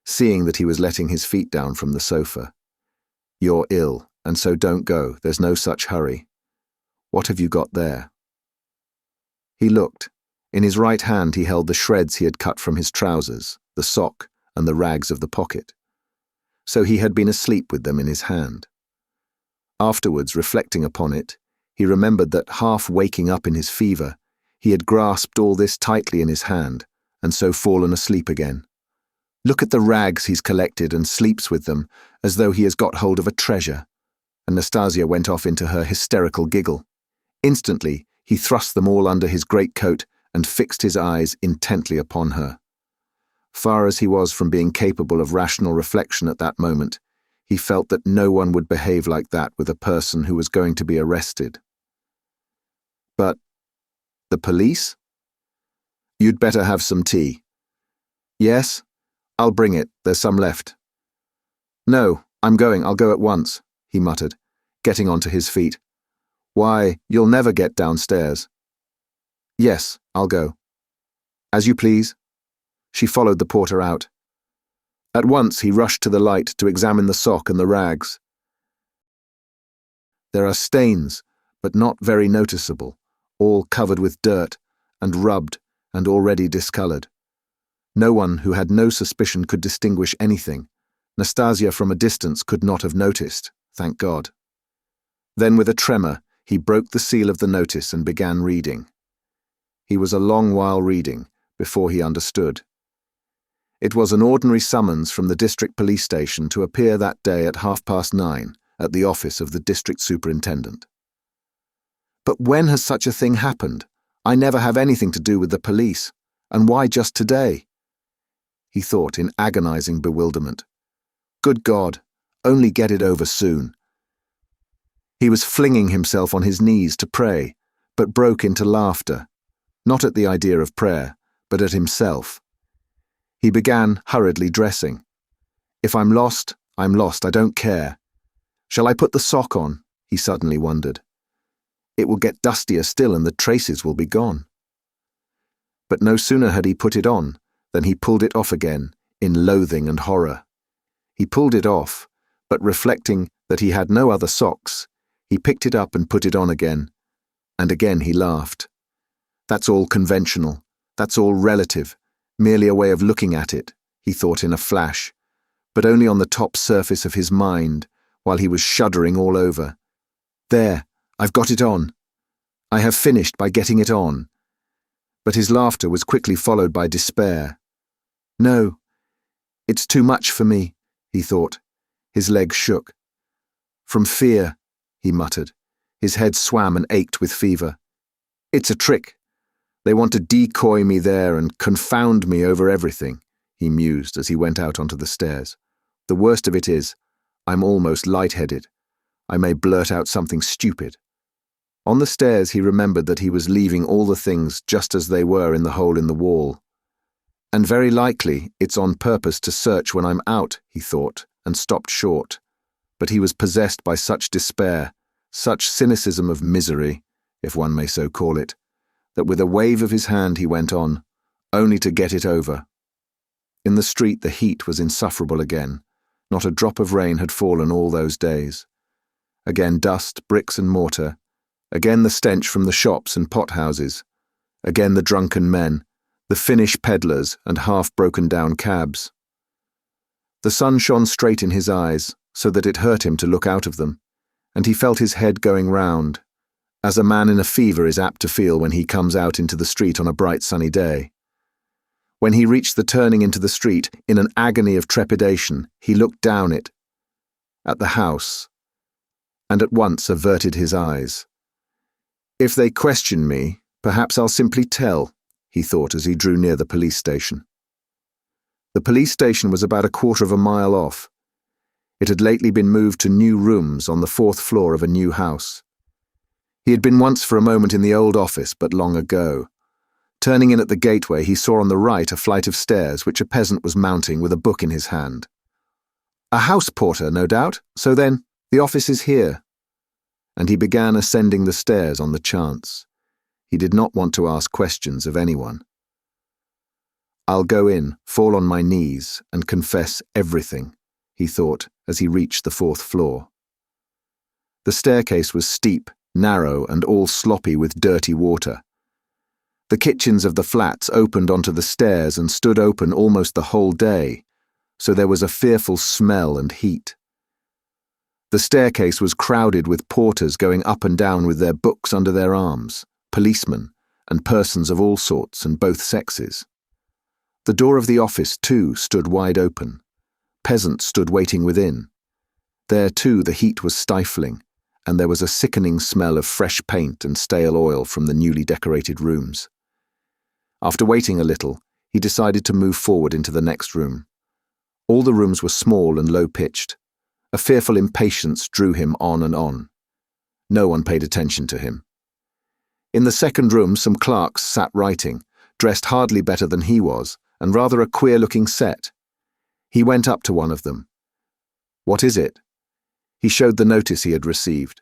seeing that he was letting his feet down from the sofa. "You're ill, and so don't go. There's no such hurry. What have you got there?" He looked. In his right hand he held the shreds he had cut from his trousers, the sock, and the rags of the pocket. So he had been asleep with them in his hand. Afterwards, reflecting upon it, he remembered that, half waking up in his fever, he had grasped all this tightly in his hand, and so fallen asleep again. "Look at the rags he's collected and sleeps with them, as though he has got hold of a treasure." And Nastasia went off into her hysterical giggle. Instantly, he thrust them all under his greatcoat and fixed his eyes intently upon her. Far as he was from being capable of rational reflection at that moment, he felt that no one would behave like that with a person who was going to be arrested. "But the police?" "You'd better have some tea." "Yes, I'll bring it. There's some left." "No, I'm going. I'll go at once," he muttered, getting onto his feet. "Why, you'll never get downstairs." "Yes, I'll go." "As you please." She followed the porter out. At once he rushed to the light to examine the sock and the rags. There are stains, but not very noticeable, all covered with dirt, and rubbed, and already discoloured. No one who had no suspicion could distinguish anything. Nastasia from a distance could not have noticed, thank God. Then with a tremor, he broke the seal of the notice and began reading. He was a long while reading, before he understood. It was an ordinary summons from the district police station to appear that day at 9:30 at the office of the district superintendent. But when has such a thing happened? I never have anything to do with the police, and why just today? He thought in agonizing bewilderment. Good God, only get it over soon. He was flinging himself on his knees to pray, but broke into laughter, not at the idea of prayer, but at himself. He began hurriedly dressing. If I'm lost, I don't care. Shall I put the sock on? He suddenly wondered. It will get dustier still and the traces will be gone. But no sooner had he put it on than he pulled it off again, in loathing and horror. He pulled it off, but reflecting that he had no other socks, he picked it up and put it on again, and again he laughed. That's all conventional, that's all relative, merely a way of looking at it, he thought in a flash, but only on the top surface of his mind, while he was shuddering all over. There, I've got it on. I have finished by getting it on. But his laughter was quickly followed by despair. No, it's too much for me, he thought. His legs shook. From fear, he muttered. His head swam and ached with fever. It's a trick. They want to decoy me there and confound me over everything, he mused as he went out onto the stairs. The worst of it is, I'm almost lightheaded. I may blurt out something stupid. On the stairs he remembered that he was leaving all the things just as they were in the hole in the wall. And very likely it's on purpose to search when I'm out, he thought, and stopped short. But he was possessed by such despair, such cynicism of misery, if one may so call it, that with a wave of his hand he went on, only to get it over. In the street the heat was insufferable again. Not a drop of rain had fallen all those days. Again dust, bricks and mortar. Again the stench from the shops and pothouses. Again the drunken men, the Finnish peddlers and half-broken-down cabs. The sun shone straight in his eyes, so that it hurt him to look out of them, and he felt his head going round, as a man in a fever is apt to feel when he comes out into the street on a bright sunny day. When he reached the turning into the street, in an agony of trepidation, he looked down it, at the house, and at once averted his eyes. If they question me, perhaps I'll simply tell, he thought as he drew near the police station. The police station was about 1/4 mile off. It had lately been moved to new rooms on the 4th floor of a new house. He had been once for a moment in the old office, but long ago. Turning in at the gateway, he saw on the right a flight of stairs which a peasant was mounting with a book in his hand. A house porter, no doubt, so then, the office is here. And he began ascending the stairs on the chance. He did not want to ask questions of anyone. I'll go in, fall on my knees, and confess everything, he thought as he reached the 4th floor. The staircase was steep, narrow, and all sloppy with dirty water. The kitchens of the flats opened onto the stairs and stood open almost the whole day, so there was a fearful smell and heat. The staircase was crowded with porters going up and down with their books under their arms, policemen, and persons of all sorts and both sexes. The door of the office, too, stood wide open. Peasants stood waiting within. There, too, the heat was stifling, and there was a sickening smell of fresh paint and stale oil from the newly decorated rooms. After waiting a little, he decided to move forward into the next room. All the rooms were small and low-pitched. A fearful impatience drew him on and on. No one paid attention to him. In the second room, some clerks sat writing, dressed hardly better than he was, and rather a queer-looking set. He went up to one of them. "What is it?" He showed the notice he had received.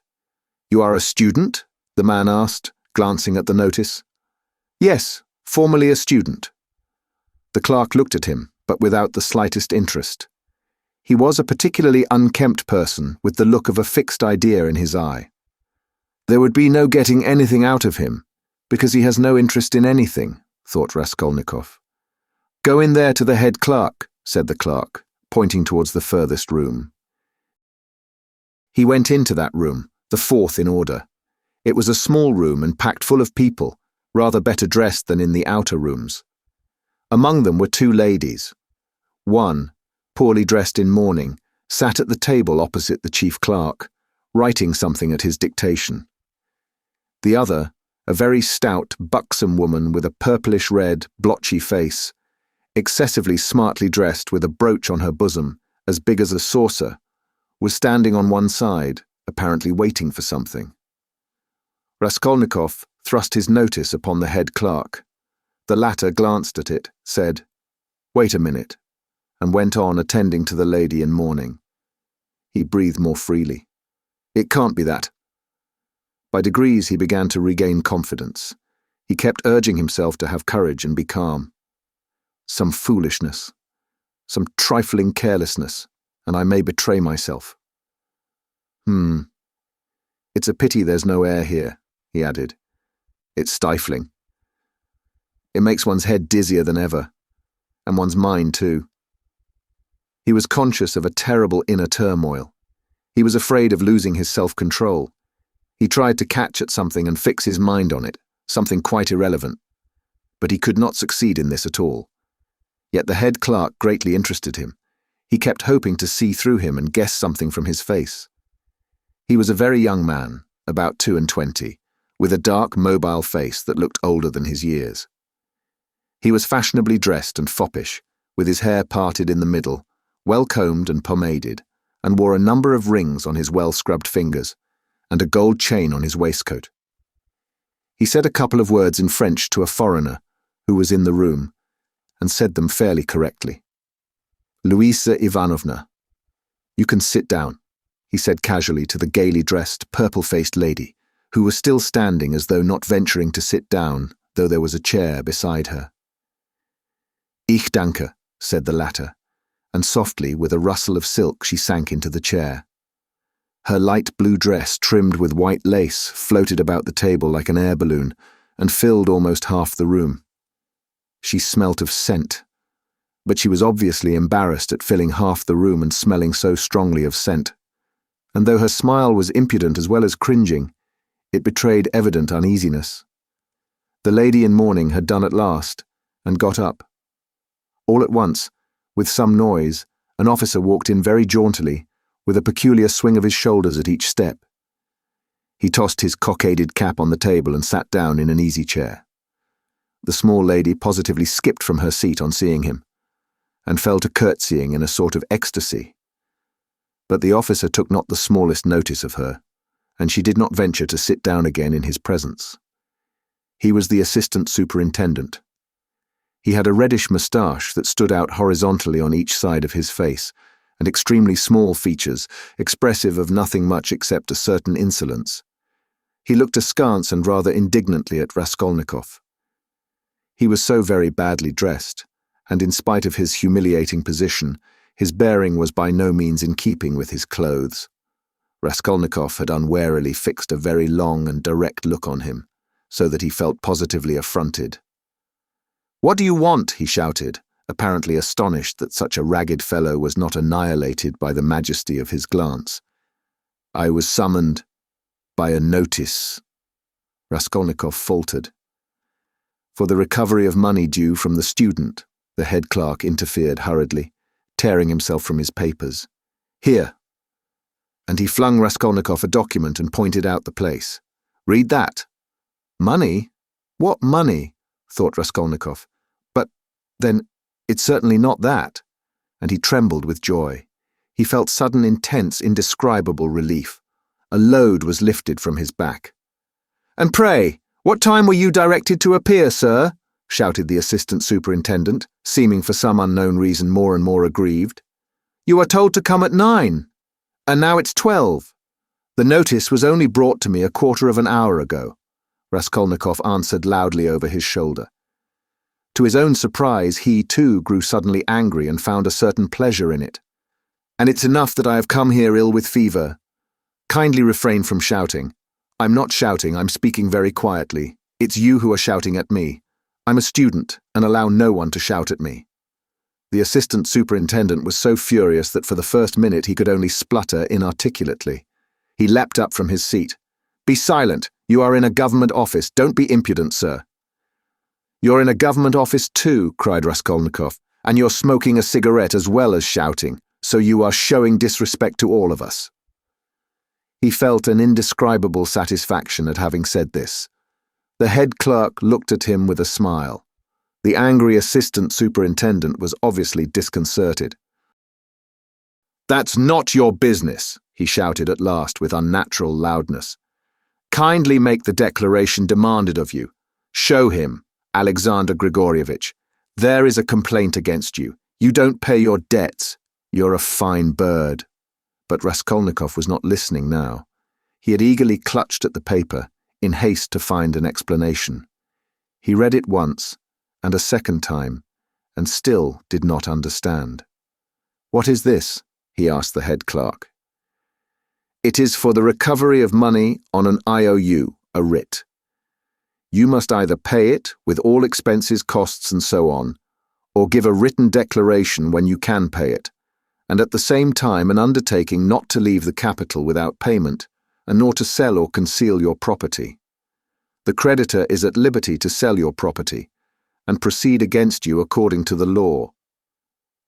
"You are a student?" the man asked, glancing at the notice. "Yes, formerly a student." The clerk looked at him, but without the slightest interest. He was a particularly unkempt person with the look of a fixed idea in his eye. There would be no getting anything out of him, because he has no interest in anything, thought Raskolnikov. Go in there to the head clerk, said the clerk, pointing towards the furthest room. He went into that room, the fourth in order. It was a small room and packed full of people, rather better dressed than in the outer rooms. Among them were two ladies. One, poorly dressed in mourning, sat at the table opposite the chief clerk, writing something at his dictation. The other, a very stout, buxom woman with a purplish-red, blotchy face, excessively smartly dressed with a brooch on her bosom, as big as a saucer, was standing on one side, apparently waiting for something. Raskolnikov thrust his notice upon the head clerk. The latter glanced at it, said, "Wait a minute," and went on attending to the lady in mourning. He breathed more freely. It can't be that. By degrees he began to regain confidence. He kept urging himself to have courage and be calm. Some foolishness, some trifling carelessness, and I may betray myself. It's a pity there's no air here, he added. It's stifling. It makes one's head dizzier than ever, and one's mind too. He was conscious of a terrible inner turmoil. He was afraid of losing his self-control. He tried to catch at something and fix his mind on it, something quite irrelevant. But he could not succeed in this at all. Yet the head clerk greatly interested him. He kept hoping to see through him and guess something from his face. He was a very young man, about 22, with a dark, mobile face that looked older than his years. He was fashionably dressed and foppish, with his hair parted in the middle, well-combed and pomaded, and wore a number of rings on his well-scrubbed fingers, and a gold chain on his waistcoat. He said a couple of words in French to a foreigner who was in the room, and said them fairly correctly. "Louisa Ivanovna, you can sit down," he said casually to the gaily dressed, purple-faced lady, who was still standing as though not venturing to sit down, though there was a chair beside her. "Ich danke," said the latter, and softly, with a rustle of silk, she sank into the chair. Her light blue dress, trimmed with white lace, floated about the table like an air balloon, and filled almost half the room. She smelt of scent, but she was obviously embarrassed at filling half the room and smelling so strongly of scent. And though her smile was impudent as well as cringing, it betrayed evident uneasiness. The lady in mourning had done at last, and got up. All at once, with some noise, an officer walked in very jauntily, with a peculiar swing of his shoulders at each step. He tossed his cockaded cap on the table and sat down in an easy chair. The small lady positively skipped from her seat on seeing him, and fell to curtsying in a sort of ecstasy. But the officer took not the smallest notice of her, and she did not venture to sit down again in his presence. He was the assistant superintendent. He had a reddish moustache that stood out horizontally on each side of his face, and extremely small features, expressive of nothing much except a certain insolence. He looked askance and rather indignantly at Raskolnikov. He was so very badly dressed, and in spite of his humiliating position, his bearing was by no means in keeping with his clothes. Raskolnikov had unwarily fixed a very long and direct look on him, so that he felt positively affronted. "What do you want?" he shouted, apparently astonished that such a ragged fellow was not annihilated by the majesty of his glance. "I was summoned by a notice," Raskolnikov faltered. "For the recovery of money due from the student," the head clerk interfered hurriedly, tearing himself from his papers. "Here." And he flung Raskolnikov a document and pointed out the place. "Read that." "Money? What money?" thought Raskolnikov. "But, then, it's certainly not that." And he trembled with joy. He felt sudden, intense, indescribable relief. A load was lifted from his back. "And pray, what time were you directed to appear, sir?" shouted the assistant superintendent, seeming for some unknown reason more and more aggrieved. "You are told to come at 9, and now it's 12. The notice was only brought to me a quarter of an hour ago," Raskolnikov answered loudly over his shoulder. To his own surprise, he too grew suddenly angry and found a certain pleasure in it. "And it's enough that I have come here ill with fever. Kindly refrain from shouting. I'm not shouting, I'm speaking very quietly. It's you who are shouting at me. I'm a student and allow no one to shout at me." The assistant superintendent was so furious that for the first minute he could only splutter inarticulately. He leapt up from his seat. "Be silent! You are in a government office. Don't be impudent, sir." "You're in a government office too," cried Raskolnikov, "and you're smoking a cigarette as well as shouting, so you are showing disrespect to all of us." He felt an indescribable satisfaction at having said this. The head clerk looked at him with a smile. The angry assistant superintendent was obviously disconcerted. "That's not your business," he shouted at last with unnatural loudness. "Kindly make the declaration demanded of you. Show him, Alexander Grigorievich. There is a complaint against you. You don't pay your debts. You're a fine bird." But Raskolnikov was not listening now. He had eagerly clutched at the paper, in haste to find an explanation. He read it once, and a second time, and still did not understand. "What is this?" he asked the head clerk. "It is for the recovery of money on an IOU, a writ. You must either pay it, with all expenses, costs, and so on, or give a written declaration when you can pay it, and at the same time an undertaking not to leave the capital without payment, and nor to sell or conceal your property. The creditor is at liberty to sell your property, and proceed against you according to the law.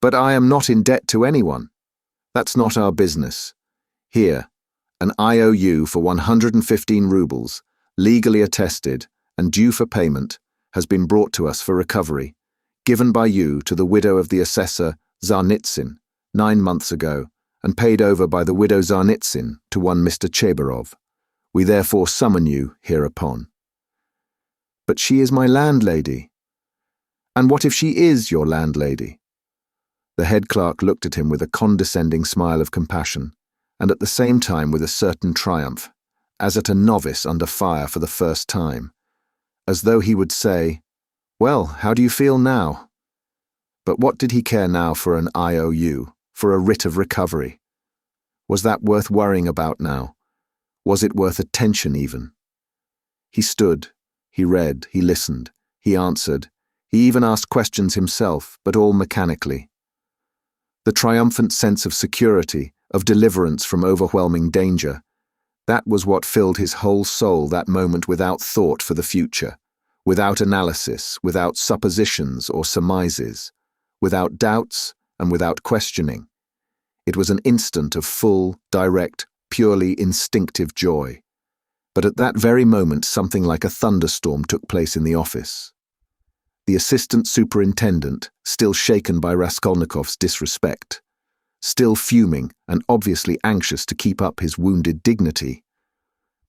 But I am not in debt to anyone. That's not our business. Here, an IOU for 115 rubles, legally attested and due for payment, has been brought to us for recovery, given by you to the widow of the assessor Zarnitsyn 9 months ago, and paid over by the widow Zarnitsyn to one Mr. Chebarov. We therefore summon you hereupon." "But she is my landlady." "And what if she is your landlady?" The head clerk looked at him with a condescending smile of compassion, and at the same time with a certain triumph, as at a novice under fire for the first time, as though he would say, "Well, how do you feel now?" But what did he care now for an IOU, for a writ of recovery? Was that worth worrying about now? Was it worth attention even? He stood, he read, he listened, he answered, he even asked questions himself, but all mechanically. The triumphant sense of security, of deliverance from overwhelming danger, that was what filled his whole soul that moment, without thought for the future, without analysis, without suppositions or surmises, without doubts and without questioning. It was an instant of full, direct, purely instinctive joy. But at that very moment something like a thunderstorm took place in the office. The assistant superintendent, still shaken by Raskolnikov's disrespect, still fuming and obviously anxious to keep up his wounded dignity,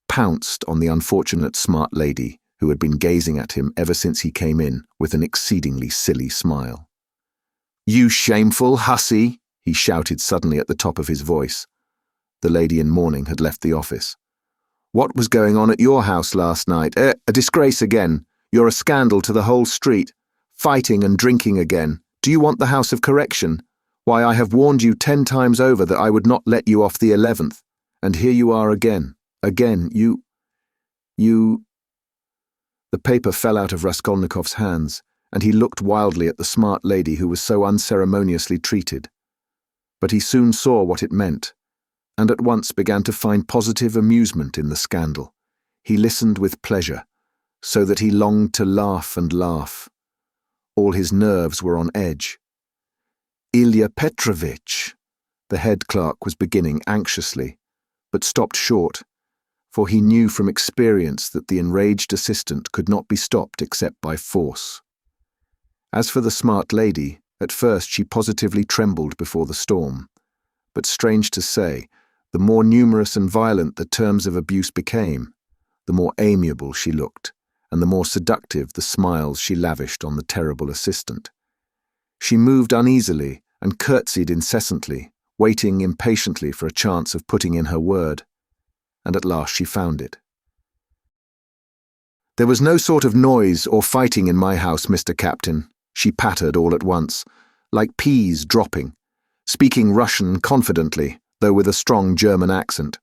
pounced on the unfortunate smart lady who had been gazing at him ever since he came in with an exceedingly silly smile. "You shameful hussy!" he shouted suddenly at the top of his voice. The lady in mourning had left the office. "What was going on at your house last night? A disgrace again. You're a scandal to the whole street. Fighting and drinking again. Do you want the house of correction? Why, I have warned you 10 times over that I would not let you off the 11th. And here you are again. Again, you... The paper fell out of Raskolnikov's hands, and he looked wildly at the smart lady who was so unceremoniously treated. But he soon saw what it meant, and at once began to find positive amusement in the scandal. He listened with pleasure, so that he longed to laugh and laugh. All his nerves were on edge. "Ilya Petrovitch," the head clerk was beginning anxiously, but stopped short, for he knew from experience that the enraged assistant could not be stopped except by force. As for the smart lady, at first she positively trembled before the storm, but strange to say, the more numerous and violent the terms of abuse became, the more amiable she looked, and the more seductive the smiles she lavished on the terrible assistant. She moved uneasily and curtsied incessantly, waiting impatiently for a chance of putting in her word, and at last she found it. There was no sort of noise or fighting in my house, Mr. Captain, she pattered all at once, like peas dropping, speaking Russian confidently, though with a strong German accent.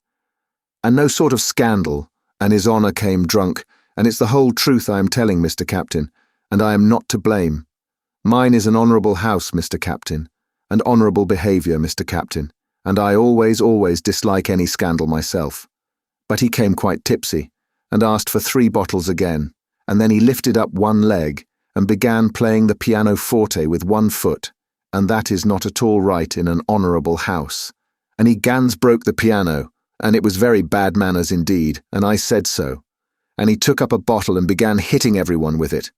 And no sort of scandal, and His Honour came drunk, and it's the whole truth I am telling, Mr. Captain, and I am not to blame. Mine is an honourable house, Mr. Captain, and honourable behaviour, Mr. Captain, and I always dislike any scandal myself. But he came quite tipsy, and asked for 3 bottles again, and then he lifted up one leg and began playing the pianoforte with one foot, and that is not at all right in an honourable house. And he gans broke the piano, and it was very bad manners indeed, and I said so. And he took up a bottle and began hitting everyone with it.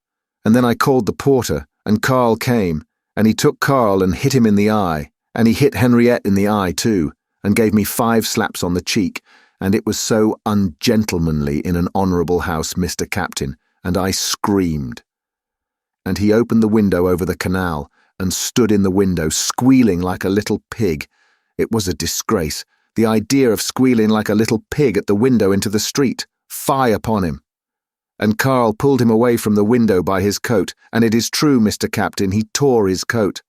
And then I called the porter, and Karl came, and he took Karl and hit him in the eye, and he hit Henriette in the eye too, and gave me 5 slaps on the cheek, and it was so ungentlemanly in an honourable house, Mr. Captain, and I screamed. And he opened the window over the canal, and stood in the window, squealing like a little pig. It was a disgrace, the idea of squealing like a little pig at the window into the street. Fie upon him. And Karl pulled him away from the window by his coat, and it is true, Mr. Captain, he tore his coat.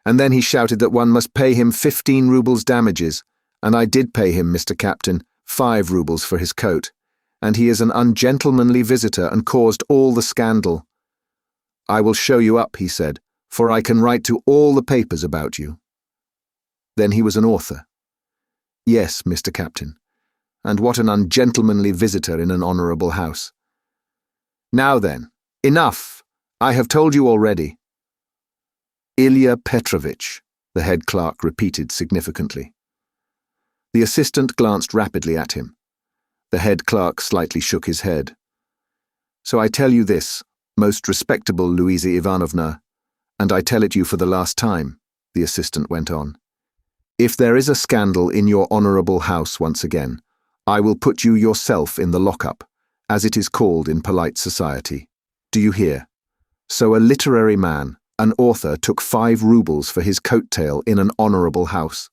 And then he shouted that one must pay him 15 rubles damages, and I did pay him, Mr. Captain, 5 rubles for his coat, and he is an ungentlemanly visitor and caused all the scandal. I will show you up, he said, for I can write to all the papers about you. Then he was an author. Yes, Mr. Captain, and what an ungentlemanly visitor in an honourable house. Now then, enough! I have told you already. Ilya Petrovitch, the head clerk repeated significantly. The assistant glanced rapidly at him. The head clerk slightly shook his head. So I tell you this, most respectable Louisa Ivanovna, and I tell it you for the last time, the assistant went on. If there is a scandal in your honourable house once again, I will put you yourself in the lock-up, as it is called in polite society. Do you hear? So a literary man, an author, took 5 rubles for his coat-tail in an honourable house.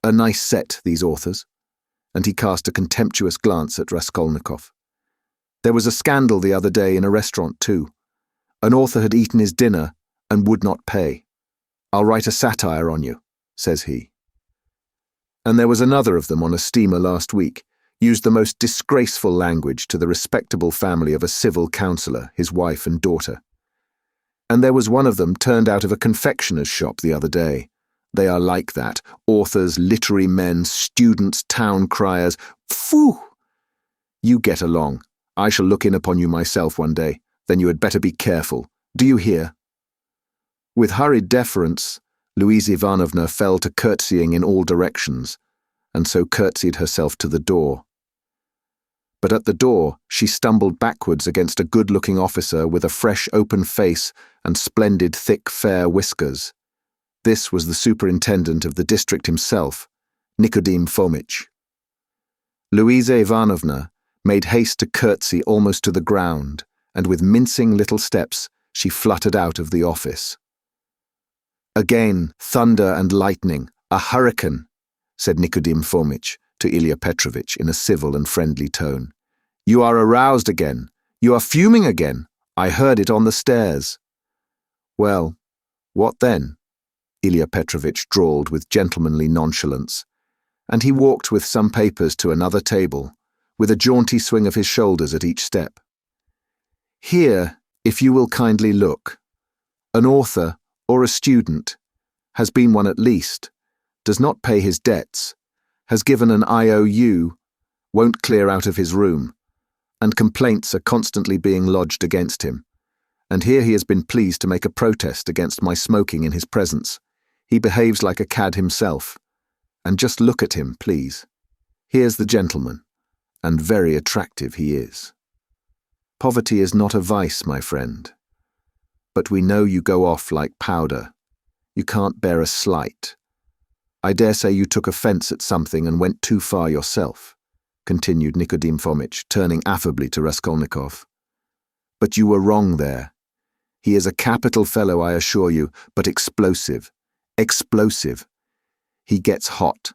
A nice set, these authors. And he cast a contemptuous glance at Raskolnikov. There was a scandal the other day in a restaurant too. An author had eaten his dinner and would not pay. I'll write a satire on you, says he. And there was another of them on a steamer last week, used the most disgraceful language to the respectable family of a civil councillor, his wife and daughter. And there was one of them turned out of a confectioner's shop the other day. They are like that, authors, literary men, students, town criers. Phew! You get along. I shall look in upon you myself one day. Then you had better be careful. Do you hear? With hurried deference, Louisa Ivanovna fell to curtsying in all directions, and so curtsied herself to the door. But at the door she stumbled backwards against a good-looking officer with a fresh open face and splendid thick fair whiskers. This was the superintendent of the district himself, Nikodim Fomitch. Louisa Ivanovna made haste to curtsy almost to the ground, and with mincing little steps she fluttered out of the office. Again, thunder and lightning, a hurricane, said Nikodim Fomitch to Ilya Petrovitch in a civil and friendly tone. You are aroused again. You are fuming again. I heard it on the stairs. Well, what then? Ilya Petrovitch drawled with gentlemanly nonchalance, and he walked with some papers to another table, with a jaunty swing of his shoulders at each step. Here, if you will kindly look, an author, or a student, has been one at least, does not pay his debts, has given an IOU, won't clear out of his room, and complaints are constantly being lodged against him. And here he has been pleased to make a protest against my smoking in his presence. He behaves like a cad himself. And just look at him, please. Here's the gentleman, and very attractive he is. Poverty is not a vice, my friend. But we know you go off like powder. You can't bear a slight. I dare say you took offence at something and went too far yourself, continued Nikodim Fomitch, turning affably to Raskolnikov. But you were wrong there. He is a capital fellow, I assure you, but explosive. Explosive. He gets hot,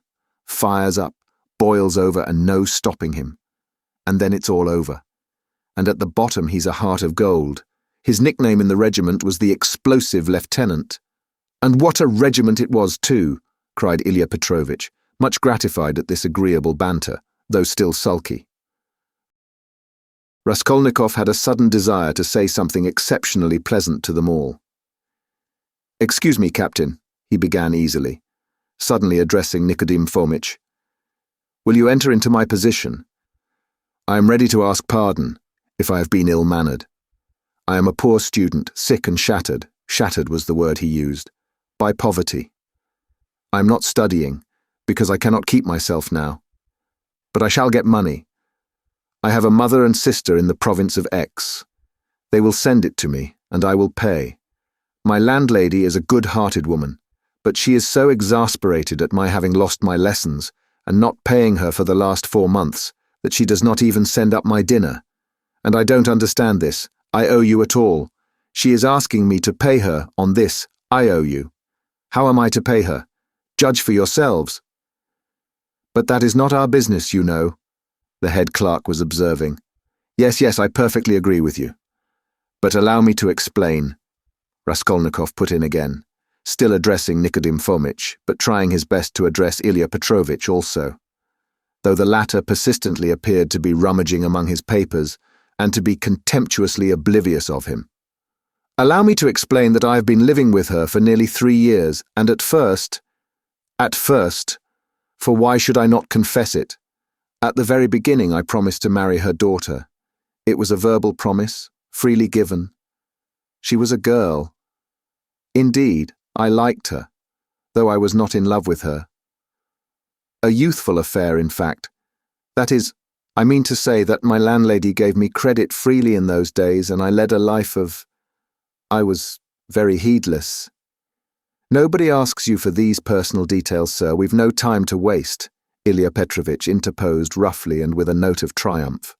fires up, boils over, and no stopping him. And then it's all over. and at the bottom he's a heart of gold. His nickname in the regiment was the Explosive Lieutenant. And what a regiment it was, too, cried Ilya Petrovitch, much gratified at this agreeable banter, though still sulky. Raskolnikov had a sudden desire to say something exceptionally pleasant to them all. "Excuse me, Captain," he began easily, suddenly addressing Nikodim Fomitch. "Will you enter into my position? I am ready to ask pardon if I have been ill-mannered. I am a poor student, sick and shattered was the word he used, by poverty. I am not studying, because I cannot keep myself now. But I shall get money. I have a mother and sister in the province of X. They will send it to me, and I will pay. My landlady is a good-hearted woman, but she is so exasperated at my having lost my lessons and not paying her for the last 4 months that she does not even send up my dinner. And I don't understand this. I owe you at all. She is asking me to pay her on this. I owe you. How am I to pay her? Judge for yourselves." "But that is not our business, you know," the head clerk was observing. Yes, I perfectly agree with you. But allow me to explain," Raskolnikov put in again, still addressing Nikodim Fomitch, but trying his best to address Ilya Petrovitch also, though the latter persistently appeared to be rummaging among his papers and to be contemptuously oblivious of him. "Allow me to explain that I have been living with her for nearly 3 years, and at first, for why should I not confess it? At the very beginning I promised to marry her daughter. It was a verbal promise, freely given. She was a girl. Indeed, I liked her, though I was not in love with her. A youthful affair, in fact. That is, I mean to say that my landlady gave me credit freely in those days, and I led a life of... I was very heedless. Nobody asks you for these personal details, sir. We've no time to waste," Ilya Petrovitch interposed roughly and with a note of triumph.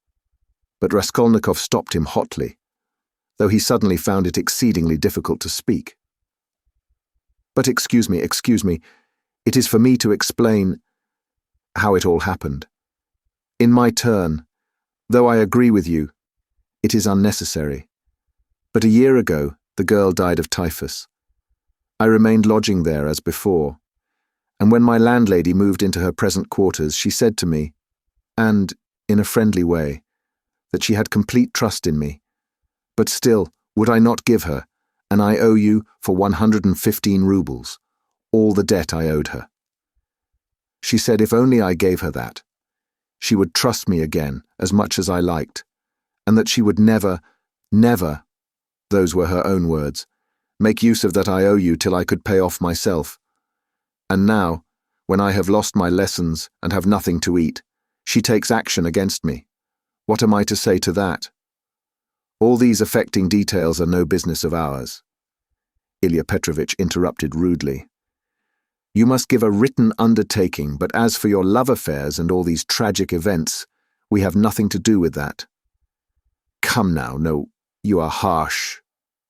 But Raskolnikov stopped him hotly, though he suddenly found it exceedingly difficult to speak. "But excuse me, it is for me to explain how it all happened. In my turn, though I agree with you, it is unnecessary. But a year ago, the girl died of typhus. I remained lodging there as before, and when my landlady moved into her present quarters, she said to me, and in a friendly way, that she had complete trust in me. But still, would I not give her, and I owe you for 115 rubles, all the debt I owed her. She said if only I gave her that, she would trust me again as much as I liked, and that she would never, those were her own words, make use of that I owe you till I could pay off myself. And now, when I have lost my lessons and have nothing to eat, she takes action against me. What am I to say to that? All these affecting details are no business of ours." Ilya Petrovitch interrupted rudely. "You must give a written undertaking, but as for your love affairs and all these tragic events, we have nothing to do with that." "Come now, no, you are harsh,"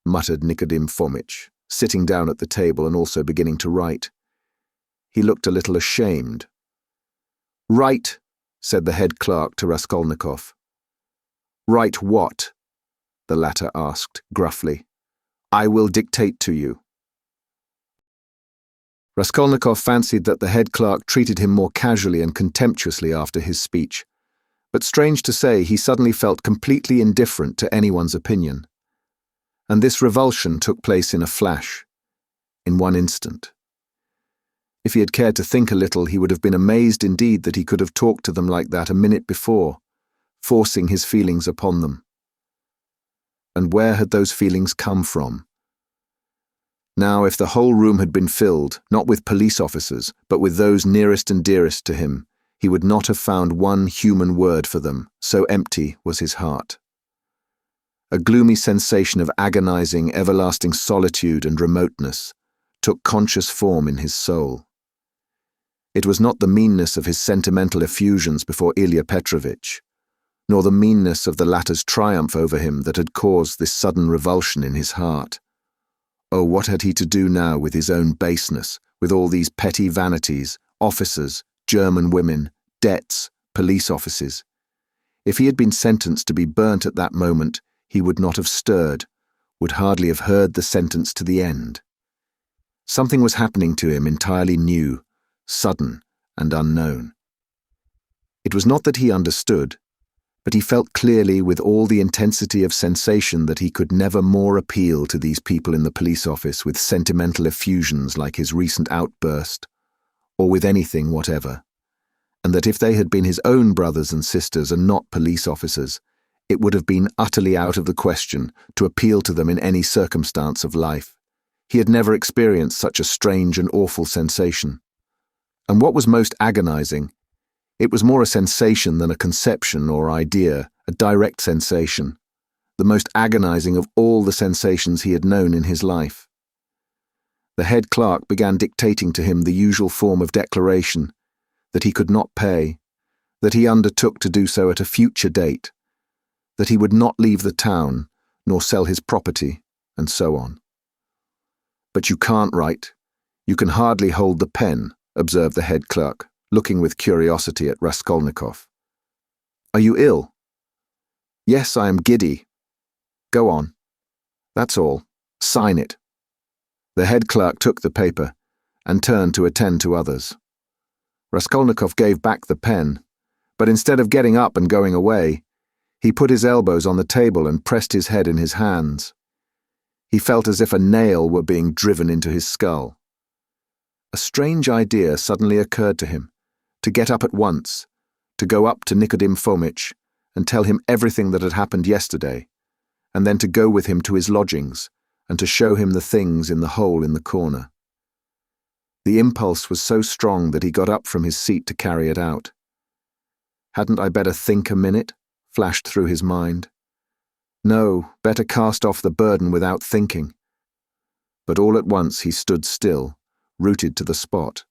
muttered Nikodim Fomitch, sitting down at the table and also beginning to write. He looked a little ashamed. "Write," said the head clerk to Raskolnikov. "Write what?" the latter asked gruffly. "I will dictate to you." Raskolnikov fancied that the head clerk treated him more casually and contemptuously after his speech, but strange to say, he suddenly felt completely indifferent to anyone's opinion. And this revulsion took place in a flash, in one instant. If he had cared to think a little, he would have been amazed indeed that he could have talked to them like that a minute before, forcing his feelings upon them. And where had those feelings come from? Now, if the whole room had been filled, not with police officers, but with those nearest and dearest to him, he would not have found one human word for them, so empty was his heart. A gloomy sensation of agonizing, everlasting solitude and remoteness took conscious form in his soul. It was not the meanness of his sentimental effusions before Ilya Petrovitch, nor the meanness of the latter's triumph over him that had caused this sudden revulsion in his heart. Oh, what had he to do now with his own baseness, with all these petty vanities, officers, German women, debts, police offices? If he had been sentenced to be burnt at that moment, he would not have stirred, would hardly have heard the sentence to the end. Something was happening to him entirely new, sudden, and unknown. It was not that he understood, but he felt clearly with all the intensity of sensation that he could never more appeal to these people in the police office with sentimental effusions like his recent outburst, or with anything whatever, and that if they had been his own brothers and sisters and not police officers, it would have been utterly out of the question to appeal to them in any circumstance of life. He had never experienced such a strange and awful sensation. And what was most agonizing, it was more a sensation than a conception or idea, a direct sensation, the most agonizing of all the sensations he had known in his life. The head clerk began dictating to him the usual form of declaration, that he could not pay, that he undertook to do so at a future date, that he would not leave the town, nor sell his property, and so on. "But you can't write. You can hardly hold the pen," observed the head clerk, looking with curiosity at Raskolnikov. "Are you ill?" "Yes, I am giddy." "Go on. That's all. Sign it." The head clerk took the paper and turned to attend to others. Raskolnikov gave back the pen, but instead of getting up and going away, he put his elbows on the table and pressed his head in his hands. He felt as if a nail were being driven into his skull. A strange idea suddenly occurred to him, to get up at once, to go up to Nikodim Fomitch and tell him everything that had happened yesterday, and then to go with him to his lodgings and to show him the things in the hole in the corner. The impulse was so strong that he got up from his seat to carry it out. "Hadn't I better think a minute?" flashed through his mind. No, better cast off the burden without thinking. But all at once he stood still, rooted to the spot.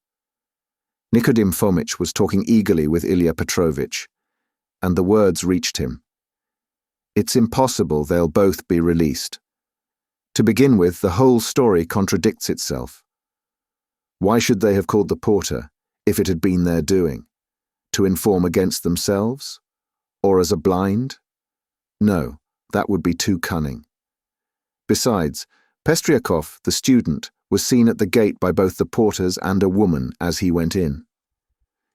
Nikodim Fomitch was talking eagerly with Ilya Petrovitch, and the words reached him. "It's impossible they'll both be released. To begin with, the whole story contradicts itself. Why should they have called the porter, if it had been their doing? To inform against themselves? Or as a blind? No, that would be too cunning. Besides, Pestryakov, the student, was seen at the gate by both the porters and a woman as he went in.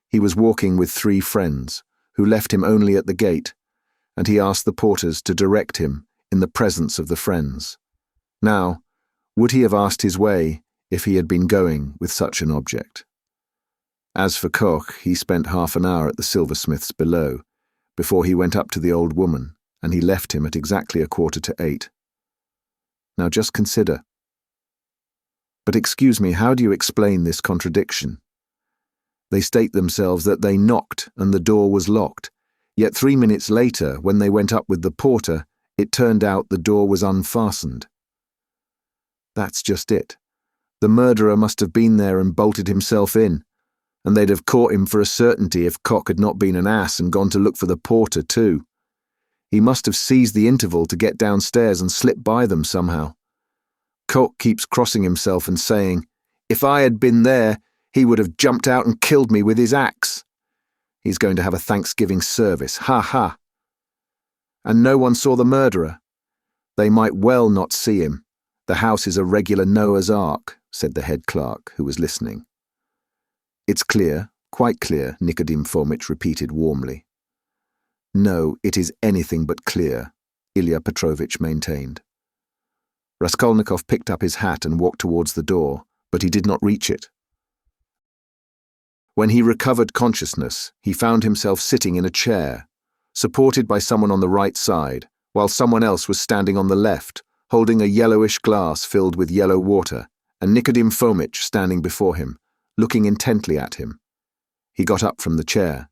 He was walking with 3 friends, who left him only at the gate, and he asked the porters to direct him in the presence of the friends. Now, would he have asked his way if he had been going with such an object? As for Koch, he spent half an hour at the silversmith's below, before he went up to the old woman, and he left him at exactly 7:45. Now just consider. But excuse me, how do you explain this contradiction? They state themselves that they knocked and the door was locked, yet 3 minutes later, when they went up with the porter, it turned out the door was unfastened. That's just it. The murderer must have been there and bolted himself in, and they'd have caught him for a certainty if Koch had not been an ass and gone to look for the porter too. He must have seized the interval to get downstairs and slip by them somehow. Koch keeps crossing himself and saying, "If I had been there, he would have jumped out and killed me with his axe. He's going to have a Thanksgiving service, ha ha. And no one saw the murderer. They might well not see him. The house is a regular Noah's Ark," said the head clerk, who was listening. "It's clear, quite clear," Nikodim Fomitch repeated warmly. "No, it is anything but clear," Ilya Petrovitch maintained. Raskolnikov picked up his hat and walked towards the door, but he did not reach it. When he recovered consciousness, he found himself sitting in a chair, supported by someone on the right side, while someone else was standing on the left, holding a yellowish glass filled with yellow water, and Nikodim Fomitch standing before him, looking intently at him. He got up from the chair.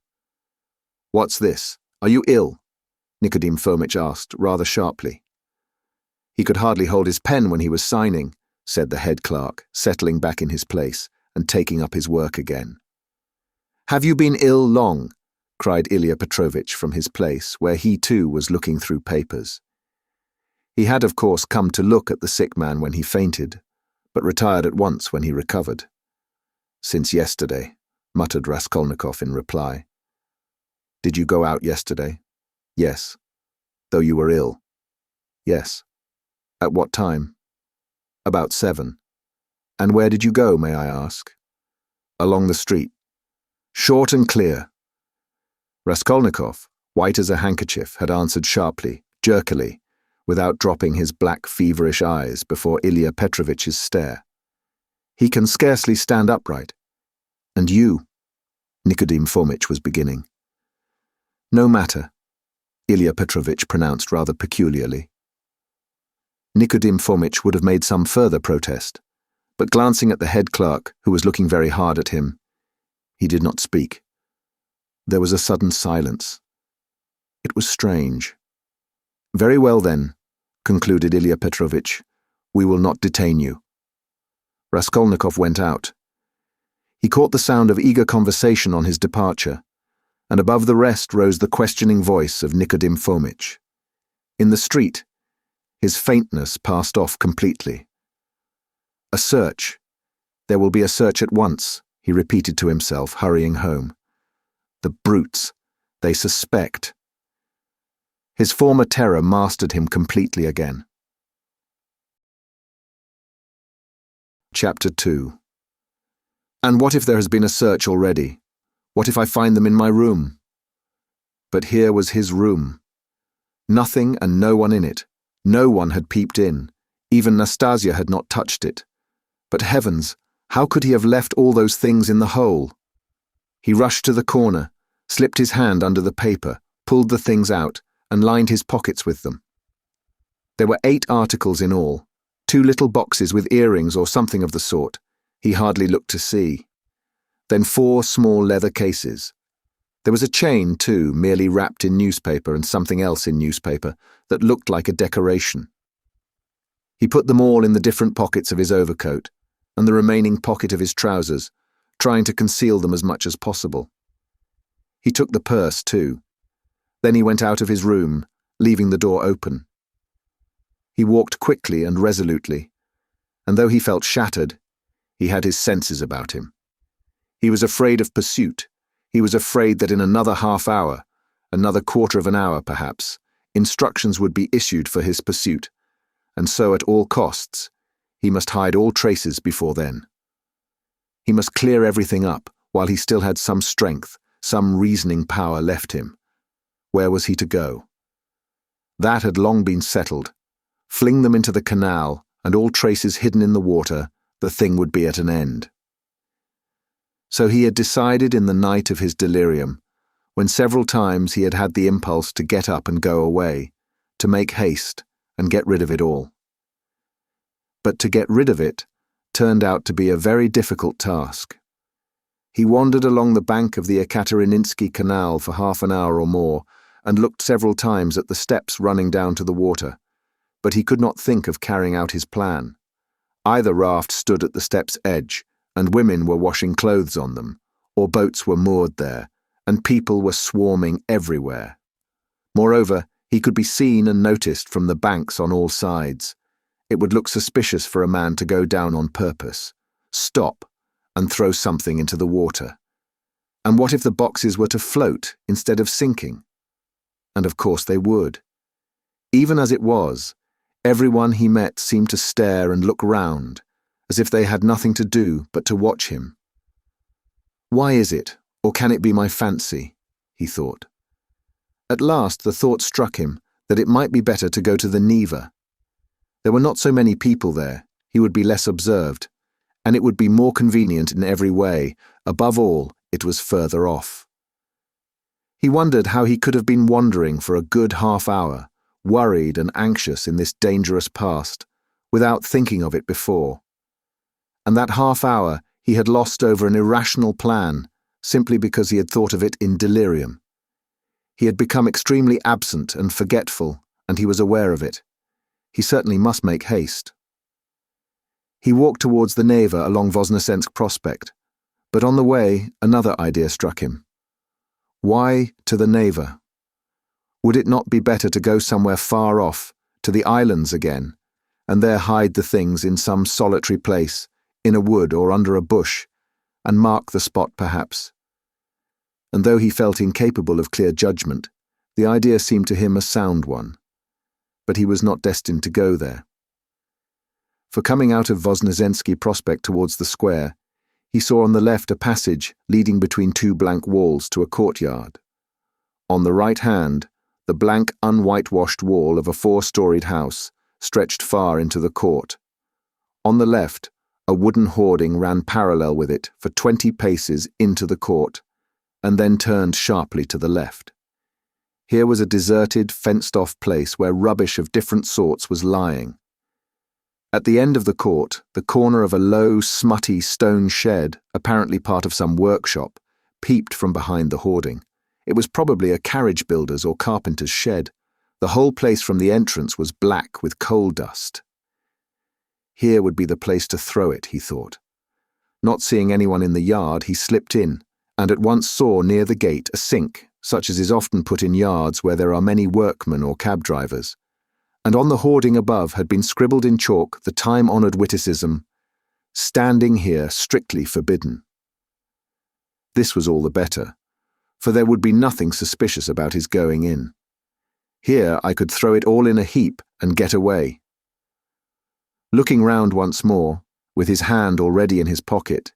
"What's this? Are you ill?" Nikodim Fomitch asked, rather sharply. "He could hardly hold his pen when he was signing," said the head clerk, settling back in his place and taking up his work again. "Have you been ill long?" cried Ilya Petrovitch from his place, where he too was looking through papers. He had, of course, come to look at the sick man when he fainted, but retired at once when he recovered. "Since yesterday," muttered Raskolnikov in reply. "Did you go out yesterday?" Yes. Though you were ill? Yes. At what time? About 7. And where did you go, may I ask? Along the street. Short and clear. Raskolnikov, white as a handkerchief, had answered sharply, jerkily, without dropping his black, feverish eyes before Ilya Petrovitch's stare. He can scarcely stand upright. And you? Nikodim Fomitch was beginning. No matter, Ilya Petrovitch pronounced rather peculiarly. Nikodim Fomitch would have made some further protest, but glancing at the head clerk, who was looking very hard at him, he did not speak. There was a sudden silence. It was strange. Very well then, concluded Ilya Petrovitch, we will not detain you. Raskolnikov went out. He caught the sound of eager conversation on his departure, and above the rest rose the questioning voice of Nikodim Fomitch. In the street, his faintness passed off completely. A search. There will be a search at once, he repeated to himself, hurrying home. The brutes. They suspect. His former terror mastered him completely again. Chapter 2. And what if there has been a search already? What if I find them in my room? But here was his room. Nothing and no one in it. No one had peeped in. Even Nastasia had not touched it. But heavens, how could he have left all those things in the hole? He rushed to the corner, slipped his hand under the paper, pulled the things out, and lined his pockets with them. There were 8 articles in all, 2 little boxes with earrings or something of the sort. He hardly looked to see. Then 4 small leather cases. There was a chain, too, merely wrapped in newspaper and something else in newspaper that looked like a decoration. He put them all in the different pockets of his overcoat and the remaining pocket of his trousers, trying to conceal them as much as possible. He took the purse, too. Then he went out of his room, leaving the door open. He walked quickly and resolutely, and though he felt shattered, he had his senses about him. He was afraid of pursuit. He was afraid that in another half hour, another quarter of an hour perhaps, instructions would be issued for his pursuit, and so at all costs, he must hide all traces before then. He must clear everything up while he still had some strength, some reasoning power left him. Where was he to go? That had long been settled. Fling them into the canal, and all traces hidden in the water, the thing would be at an end. So he had decided in the night of his delirium, when several times he had had the impulse to get up and go away, to make haste and get rid of it all. But to get rid of it turned out to be a very difficult task. He wandered along the bank of the Ekaterininsky Canal for half an hour or more and looked several times at the steps running down to the water, but he could not think of carrying out his plan. Either raft stood at the step's edge, and women were washing clothes on them, or boats were moored there, and people were swarming everywhere. Moreover, he could be seen and noticed from the banks on all sides. It would look suspicious for a man to go down on purpose, stop, and throw something into the water. And what if the boxes were to float instead of sinking? And of course they would. Even as it was, everyone he met seemed to stare and look round, as if they had nothing to do but to watch him. Why is it, or can it be my fancy? He thought. At last the thought struck him that it might be better to go to the Neva. There were not so many people there, he would be less observed, and it would be more convenient in every way. Above all, it was further off. He wondered how he could have been wandering for a good half hour, worried and anxious in this dangerous past, without thinking of it before. And that half hour he had lost over an irrational plan, simply because he had thought of it in delirium. He had become extremely absent and forgetful, and he was aware of it. He certainly must make haste. He walked towards the Neva along Voznesensk Prospect, but on the way another idea struck him. Why to the Neva? Would it not be better to go somewhere far off, to the islands again, and there hide the things in some solitary place, in a wood or under a bush, and mark the spot perhaps? And though he felt incapable of clear judgment, The idea seemed to him a sound one, but he was not destined to go there. For coming out of Voznesensky Prospect towards the square, he saw on the left a passage leading between two blank walls to a courtyard. On the right hand, the blank, unwhitewashed wall of a 4-storied house stretched far into the court. On the left, a wooden hoarding ran parallel with it for 20 paces into the court, and then turned sharply to the left. Here was a deserted, fenced-off place where rubbish of different sorts was lying. At the end of the court, the corner of a low, smutty stone shed, apparently part of some workshop, peeped from behind the hoarding. It was probably a carriage builder's or carpenter's shed. The whole place from the entrance was black with coal dust. Here would be the place to throw it, he thought. Not seeing anyone in the yard, he slipped in, and at once saw near the gate a sink, such as is often put in yards where there are many workmen or cab drivers. And on the hoarding above had been scribbled in chalk the time-honoured witticism, "Standing here strictly forbidden." This was all the better, for there would be nothing suspicious about his going in. Here I could throw it all in a heap and get away. Looking round once more, with his hand already in his pocket,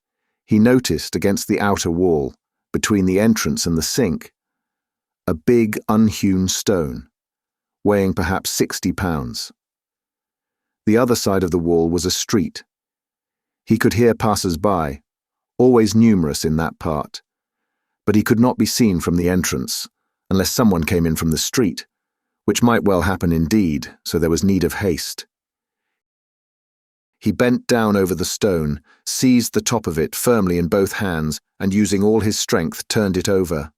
he noticed against the outer wall, between the entrance and the sink, a big unhewn stone, weighing perhaps 60 pounds. The other side of the wall was a street. He could hear passers-by, always numerous in that part, but he could not be seen from the entrance, unless someone came in from the street, which might well happen indeed, so there was need of haste. He bent down over the stone, seized the top of it firmly in both hands, and using all his strength turned it over.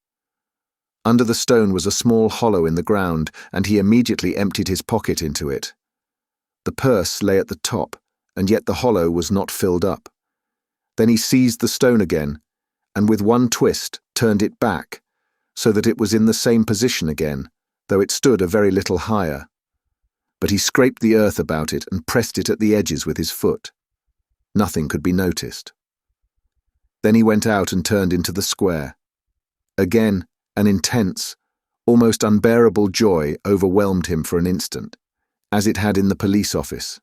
Under the stone was a small hollow in the ground, and he immediately emptied his pocket into it. The purse lay at the top, and yet the hollow was not filled up. Then he seized the stone again, and with one twist turned it back, so that it was in the same position again, though it stood a very little higher. But he scraped the earth about it and pressed it at the edges with his foot. Nothing could be noticed. Then he went out and turned into the square. Again, an intense, almost unbearable joy overwhelmed him for an instant, as it had in the police office.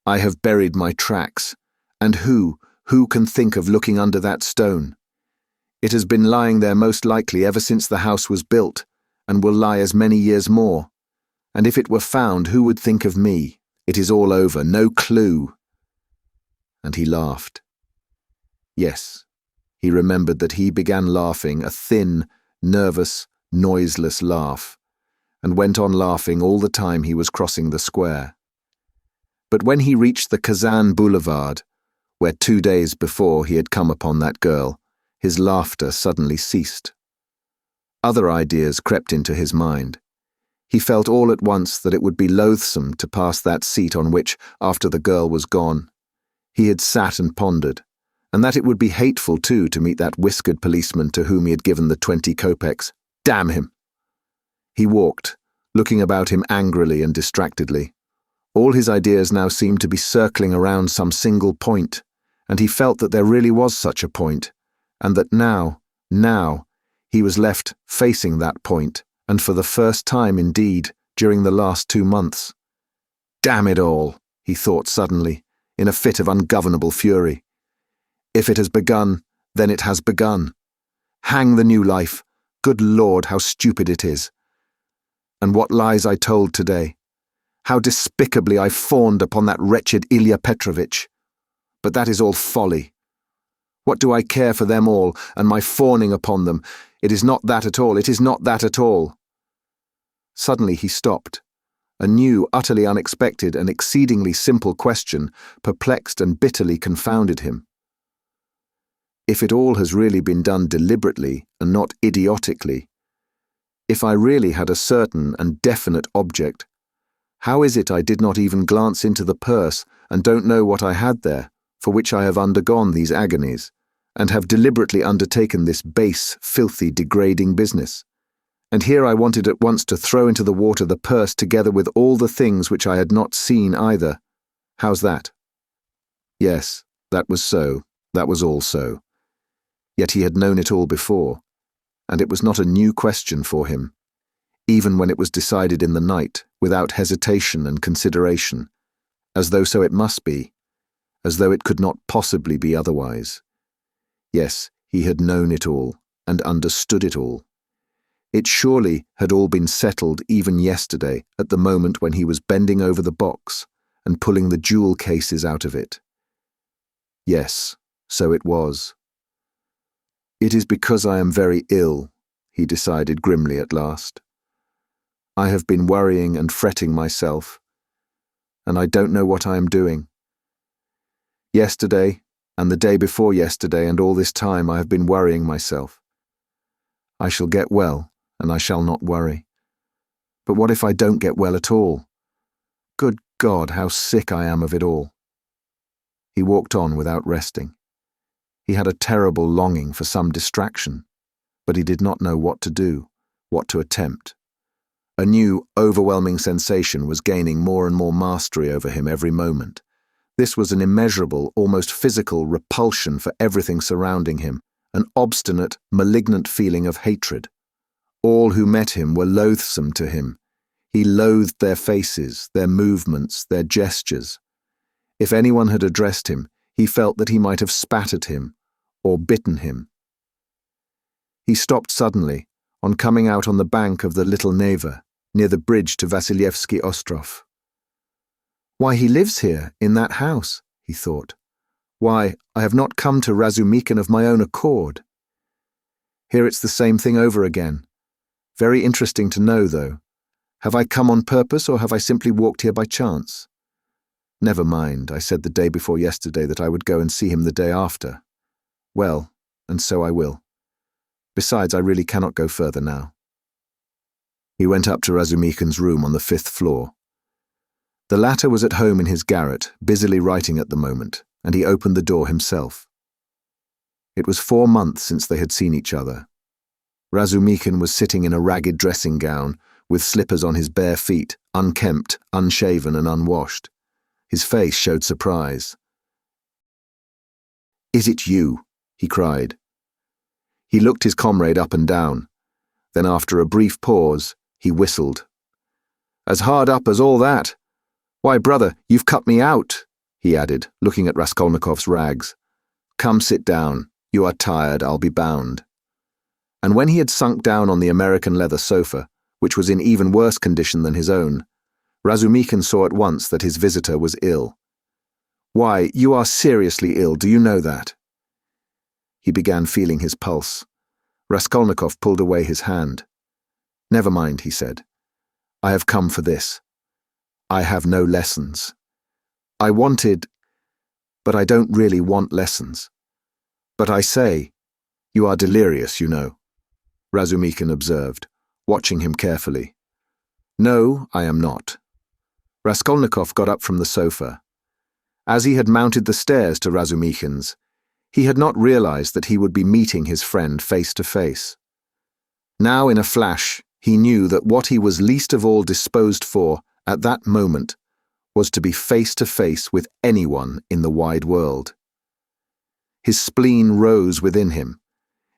I have buried my tracks, and who can think of looking under that stone? It has been lying there most likely ever since the house was built, and will lie as many years more. And if it were found, who would think of me? It is all over, no clue. And he laughed. Yes, he remembered that he began laughing, a thin, nervous, noiseless laugh, and went on laughing all the time he was crossing the square. But when he reached the Kazan Boulevard, where 2 days before he had come upon that girl, his laughter suddenly ceased. Other ideas crept into his mind. He felt all at once that it would be loathsome to pass that seat on which, after the girl was gone, he had sat and pondered, and that it would be hateful too to meet that whiskered policeman to whom he had given the 20 kopecks. Damn him! He walked, looking about him angrily and distractedly. All his ideas now seemed to be circling around some single point, and he felt that there really was such a point, and that now, he was left facing that point, and for the first time indeed, during the last 2 months. Damn it all, he thought suddenly, in a fit of ungovernable fury. If it has begun, then it has begun. Hang the new life. Good Lord, how stupid it is. And what lies I told today. How despicably I fawned upon that wretched Ilya Petrovitch. But that is all folly. What do I care for them all, and my fawning upon them? It is not that at all, it is not that at all. Suddenly he stopped. A new, utterly unexpected and exceedingly simple question perplexed and bitterly confounded him. If it all has really been done deliberately and not idiotically, if I really had a certain and definite object, how is it I did not even glance into the purse and don't know what I had there, for which I have undergone these agonies, and have deliberately undertaken this base, filthy, degrading business? And here I wanted at once to throw into the water the purse together with all the things which I had not seen either. How's that? Yes, that was so, that was all so. Yet he had known it all before, and it was not a new question for him. even when it was decided in the night, without hesitation and consideration, as though so it must be, as though it could not possibly be otherwise. Yes, he had known it all, and understood it all. It surely had all been settled even yesterday, at the moment when he was bending over the box and pulling the jewel cases out of it. Yes, so it was. It is because I am very ill, he decided grimly at last. I have been worrying and fretting myself, and I don't know what I am doing. Yesterday, and the day before yesterday, and all this time I have been worrying myself. I shall get well, and I shall not worry. But what if I don't get well at all? Good God, how sick I am of it all. He walked on without resting. He had a terrible longing for some distraction, but he did not know what to do, what to attempt. A new, overwhelming sensation was gaining more and more mastery over him every moment. This was an immeasurable, almost physical repulsion for everything surrounding him, an obstinate, malignant feeling of hatred. All who met him were loathsome to him. He loathed their faces, their movements, their gestures. If anyone had addressed him, he felt that he might have spat at him or bitten him. He stopped suddenly, on coming out on the bank of the Little Neva, near the bridge to Vasilyevsky Ostrov. Why, he lives here, in that house, he thought. Why, I have not come to Razumikin of my own accord. Here it's the same thing over again. Very interesting to know, though. Have I come on purpose, or have I simply walked here by chance? Never mind, I said the day before yesterday that I would go and see him the day after. Well, and so I will. Besides, I really cannot go further now. He went up to Razumikin's room on the 5th floor. The latter was at home in his garret, busily writing at the moment, and he opened the door himself. It was 4 months since they had seen each other. Razumikin was sitting in a ragged dressing gown, with slippers on his bare feet, unkempt, unshaven and unwashed. His face showed surprise. "Is it you?" he cried. He looked his comrade up and down. Then, after a brief pause, he whistled. "As hard up as all that? Why, brother, you've cut me out," he added, looking at Raskolnikov's rags. "Come, sit down. You are tired, I'll be bound." And when he had sunk down on the American leather sofa, which was in even worse condition than his own, Razumikin saw at once that his visitor was ill. "Why, you are seriously ill, do you know that?" He began feeling his pulse. Raskolnikov pulled away his hand. "Never mind," he said. "I have come for this. I have no lessons. I wanted, but I don't really want lessons. But I say, you are delirious, you know," Razumikin observed, watching him carefully. "No, I am not." Raskolnikov got up from the sofa. As he had mounted the stairs to Razumikin's, he had not realized that he would be meeting his friend face to face. Now, in a flash, he knew that what he was least of all disposed for at that moment was to be face to face with anyone in the wide world. His spleen rose within him.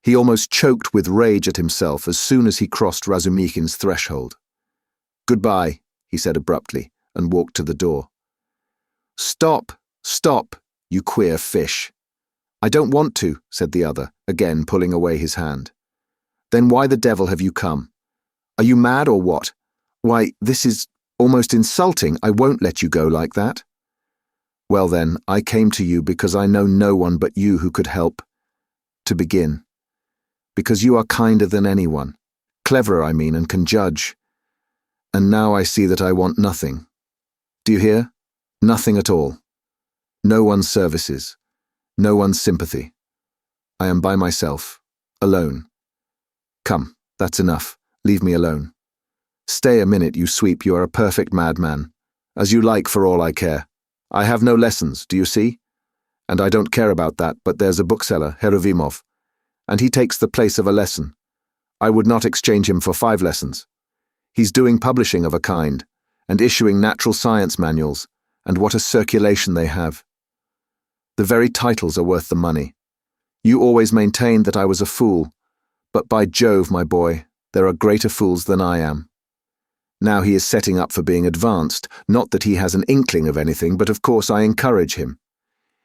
He almost choked with rage at himself as soon as he crossed Razumikin's threshold. "Goodbye," he said abruptly, and walked to the door. "Stop, stop, you queer fish." "I don't want to," said the other, again pulling away his hand. "Then why the devil have you come? Are you mad or what? Why, this is almost insulting. I won't let you go like that." "Well then, I came to you because I know no one but you who could help. To begin. Because you are kinder than anyone. Cleverer, I mean, and can judge. And now I see that I want nothing. Do you hear? Nothing at all. No one's services. No one's sympathy. I am by myself. Alone. Come, that's enough. Leave me alone. Stay a minute, you sweep, you are a perfect madman. As you like, for all I care. I have no lessons, do you see? And I don't care about that, but there's a bookseller, Heruvimov, and he takes the place of a lesson. I would not exchange him for 5 lessons. He's doing publishing of a kind, and issuing natural science manuals, and what a circulation they have. The very titles are worth the money. You always maintained that I was a fool, but by Jove, my boy, there are greater fools than I am. Now he is setting up for being advanced, not that he has an inkling of anything, but of course I encourage him.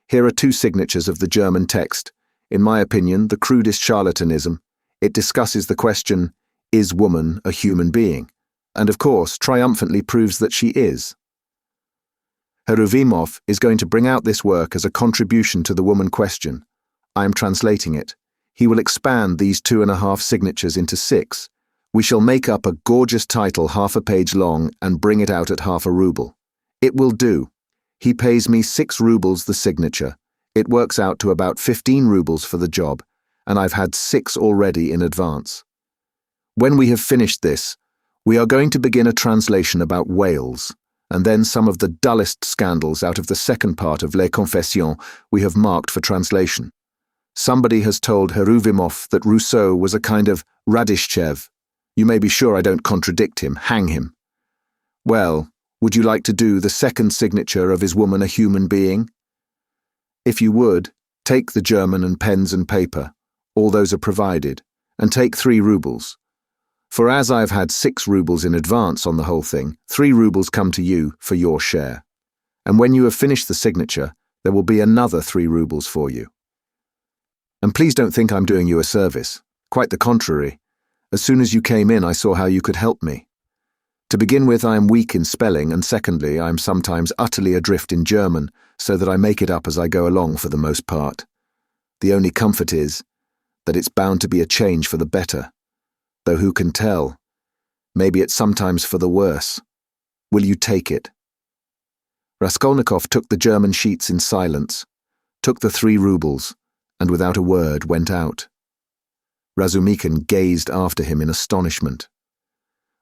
Here are 2 signatures of the German text. In my opinion, the crudest charlatanism. It discusses the question, is woman a human being? And of course, triumphantly proves that she is. Heruvimov is going to bring out this work as a contribution to the woman question. I am translating it. He will expand these 2.5 signatures into 6. We shall make up a gorgeous title half a page long and bring it out at half a ruble. It will do. He pays me 6 rubles the signature. It works out to about 15 rubles for the job, and I've had 6 already in advance. When we have finished this, we are going to begin a translation about whales, and then some of the dullest scandals out of the second part of Les Confessions we have marked for translation. Somebody has told Heruvimov that Rousseau was a kind of Radishchev. You may be sure I don't contradict him, hang him. Well, would you like to do the second signature of Is Woman a Human Being? If you would, take the German and pens and paper, all those are provided, and take 3 rubles. For as I've had 6 rubles in advance on the whole thing, 3 rubles come to you for your share. And when you have finished the signature, there will be another 3 rubles for you. And please don't think I'm doing you a service. Quite the contrary. As soon as you came in, I saw how you could help me. To begin with, I am weak in spelling, and secondly, I am sometimes utterly adrift in German, so that I make it up as I go along for the most part. The only comfort is that it's bound to be a change for the better. Though who can tell? Maybe it's sometimes for the worse. Will you take it? Raskolnikov took the German sheets in silence, took the 3 rubles, and without a word went out. Razumikin gazed after him in astonishment.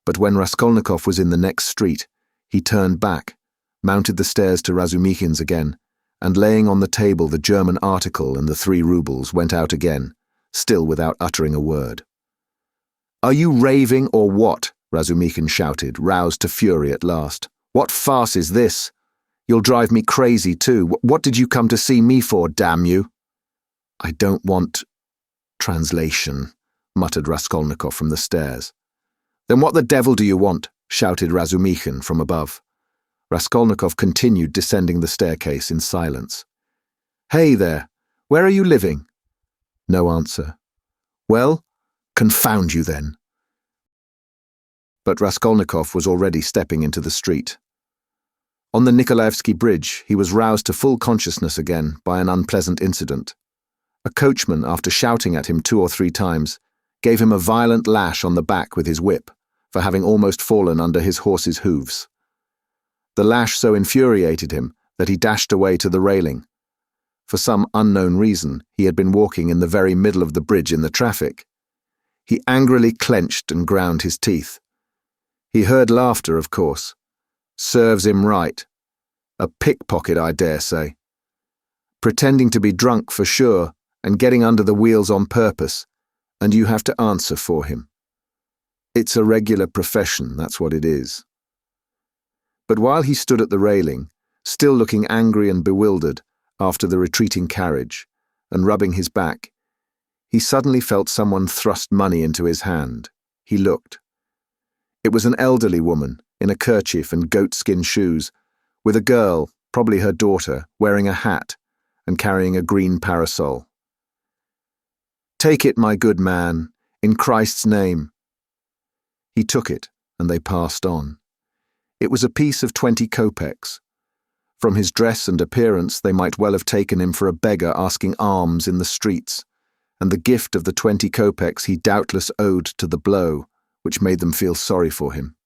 But when Raskolnikov was in the next street, he turned back, mounted the stairs to Razumikin's again, and laying on the table the German article and the 3 rubles, went out again, still without uttering a word. "Are you raving or what?" Razumikin shouted, roused to fury at last. "What farce is this? You'll drive me crazy too. What did you come to see me for, damn you?" "I don't want translation," muttered Raskolnikov from the stairs. "Then what the devil do you want?" shouted Razumikin from above. Raskolnikov continued descending the staircase in silence. "Hey there, where are you living?" No answer. "Well, confound you then." But Raskolnikov was already stepping into the street. On the Nikolaevsky Bridge, he was roused to full consciousness again by an unpleasant incident. A coachman, after shouting at him 2 or 3 times, gave him a violent lash on the back with his whip for having almost fallen under his horse's hooves. The lash so infuriated him that he dashed away to the railing. For some unknown reason, he had been walking in the very middle of the bridge in the traffic. He angrily clenched and ground his teeth. He heard laughter, of course. Serves him right. A pickpocket, I dare say. Pretending to be drunk for sure, and getting under the wheels on purpose, and you have to answer for him. It's a regular profession, that's what it is. But while he stood at the railing, still looking angry and bewildered after the retreating carriage, and rubbing his back, he suddenly felt someone thrust money into his hand. He looked. It was an elderly woman, in a kerchief and goatskin shoes, with a girl, probably her daughter, wearing a hat and carrying a green parasol. "Take it, my good man, in Christ's name." He took it, and they passed on. It was a piece of 20 kopecks. From his dress and appearance, they might well have taken him for a beggar asking alms in the streets, and the gift of the 20 kopecks he doubtless owed to the blow, which made them feel sorry for him.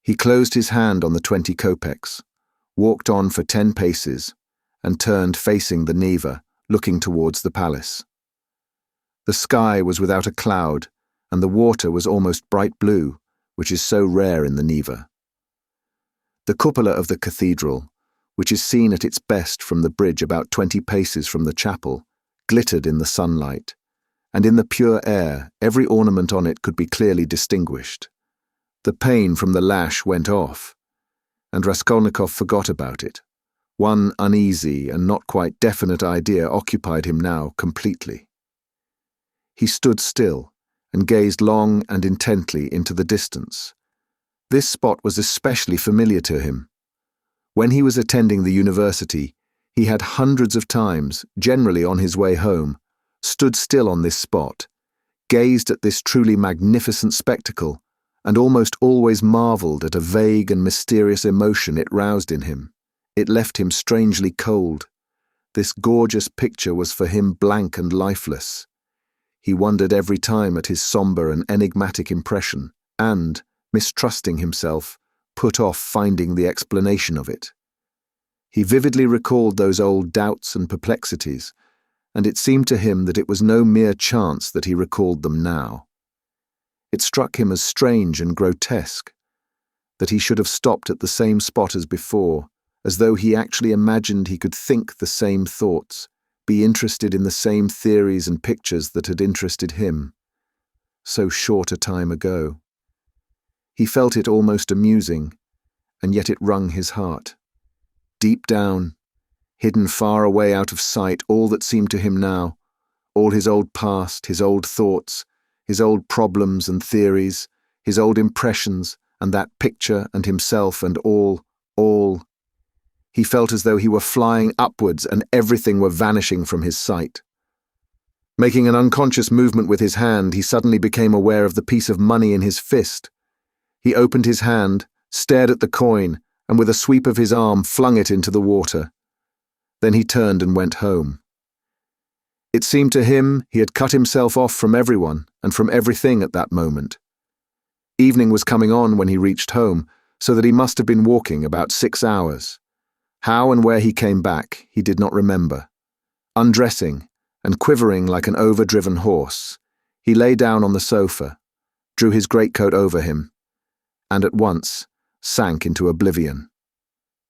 He closed his hand on the 20 kopecks, walked on for 10 paces, and turned facing the Neva, looking towards the palace. The sky was without a cloud, and the water was almost bright blue, which is so rare in the Neva. The cupola of the cathedral, which is seen at its best from the bridge about 20 paces from the chapel, glittered in the sunlight, and in the pure air every ornament on it could be clearly distinguished. The pain from the lash went off, and Raskolnikov forgot about it. One uneasy and not quite definite idea occupied him now completely. He stood still and gazed long and intently into the distance. This spot was especially familiar to him. When he was attending the university, he had hundreds of times, generally on his way home, stood still on this spot, gazed at this truly magnificent spectacle, and almost always marveled at a vague and mysterious emotion it roused in him. It left him strangely cold. This gorgeous picture was for him blank and lifeless. He wondered every time at his somber and enigmatic impression, and, mistrusting himself, put off finding the explanation of it. He vividly recalled those old doubts and perplexities, and it seemed to him that it was no mere chance that he recalled them now. It struck him as strange and grotesque, that he should have stopped at the same spot as before, as though he actually imagined he could think the same thoughts, be interested in the same theories and pictures that had interested him, so short a time ago. He felt it almost amusing, and yet it wrung his heart. Deep down, hidden far away out of sight, all that seemed to him now, all his old past, his old thoughts, his old problems and theories, his old impressions, and that picture and himself and all. He felt as though he were flying upwards and everything were vanishing from his sight. Making an unconscious movement with his hand, he suddenly became aware of the piece of money in his fist. He opened his hand, stared at the coin, and with a sweep of his arm flung it into the water. Then he turned and went home. It seemed to him he had cut himself off from everyone and from everything at that moment. Evening was coming on when he reached home, so that he must have been walking about 6 hours. How and where he came back, he did not remember. Undressing and quivering like an overdriven horse, he lay down on the sofa, drew his greatcoat over him, and at once sank into oblivion.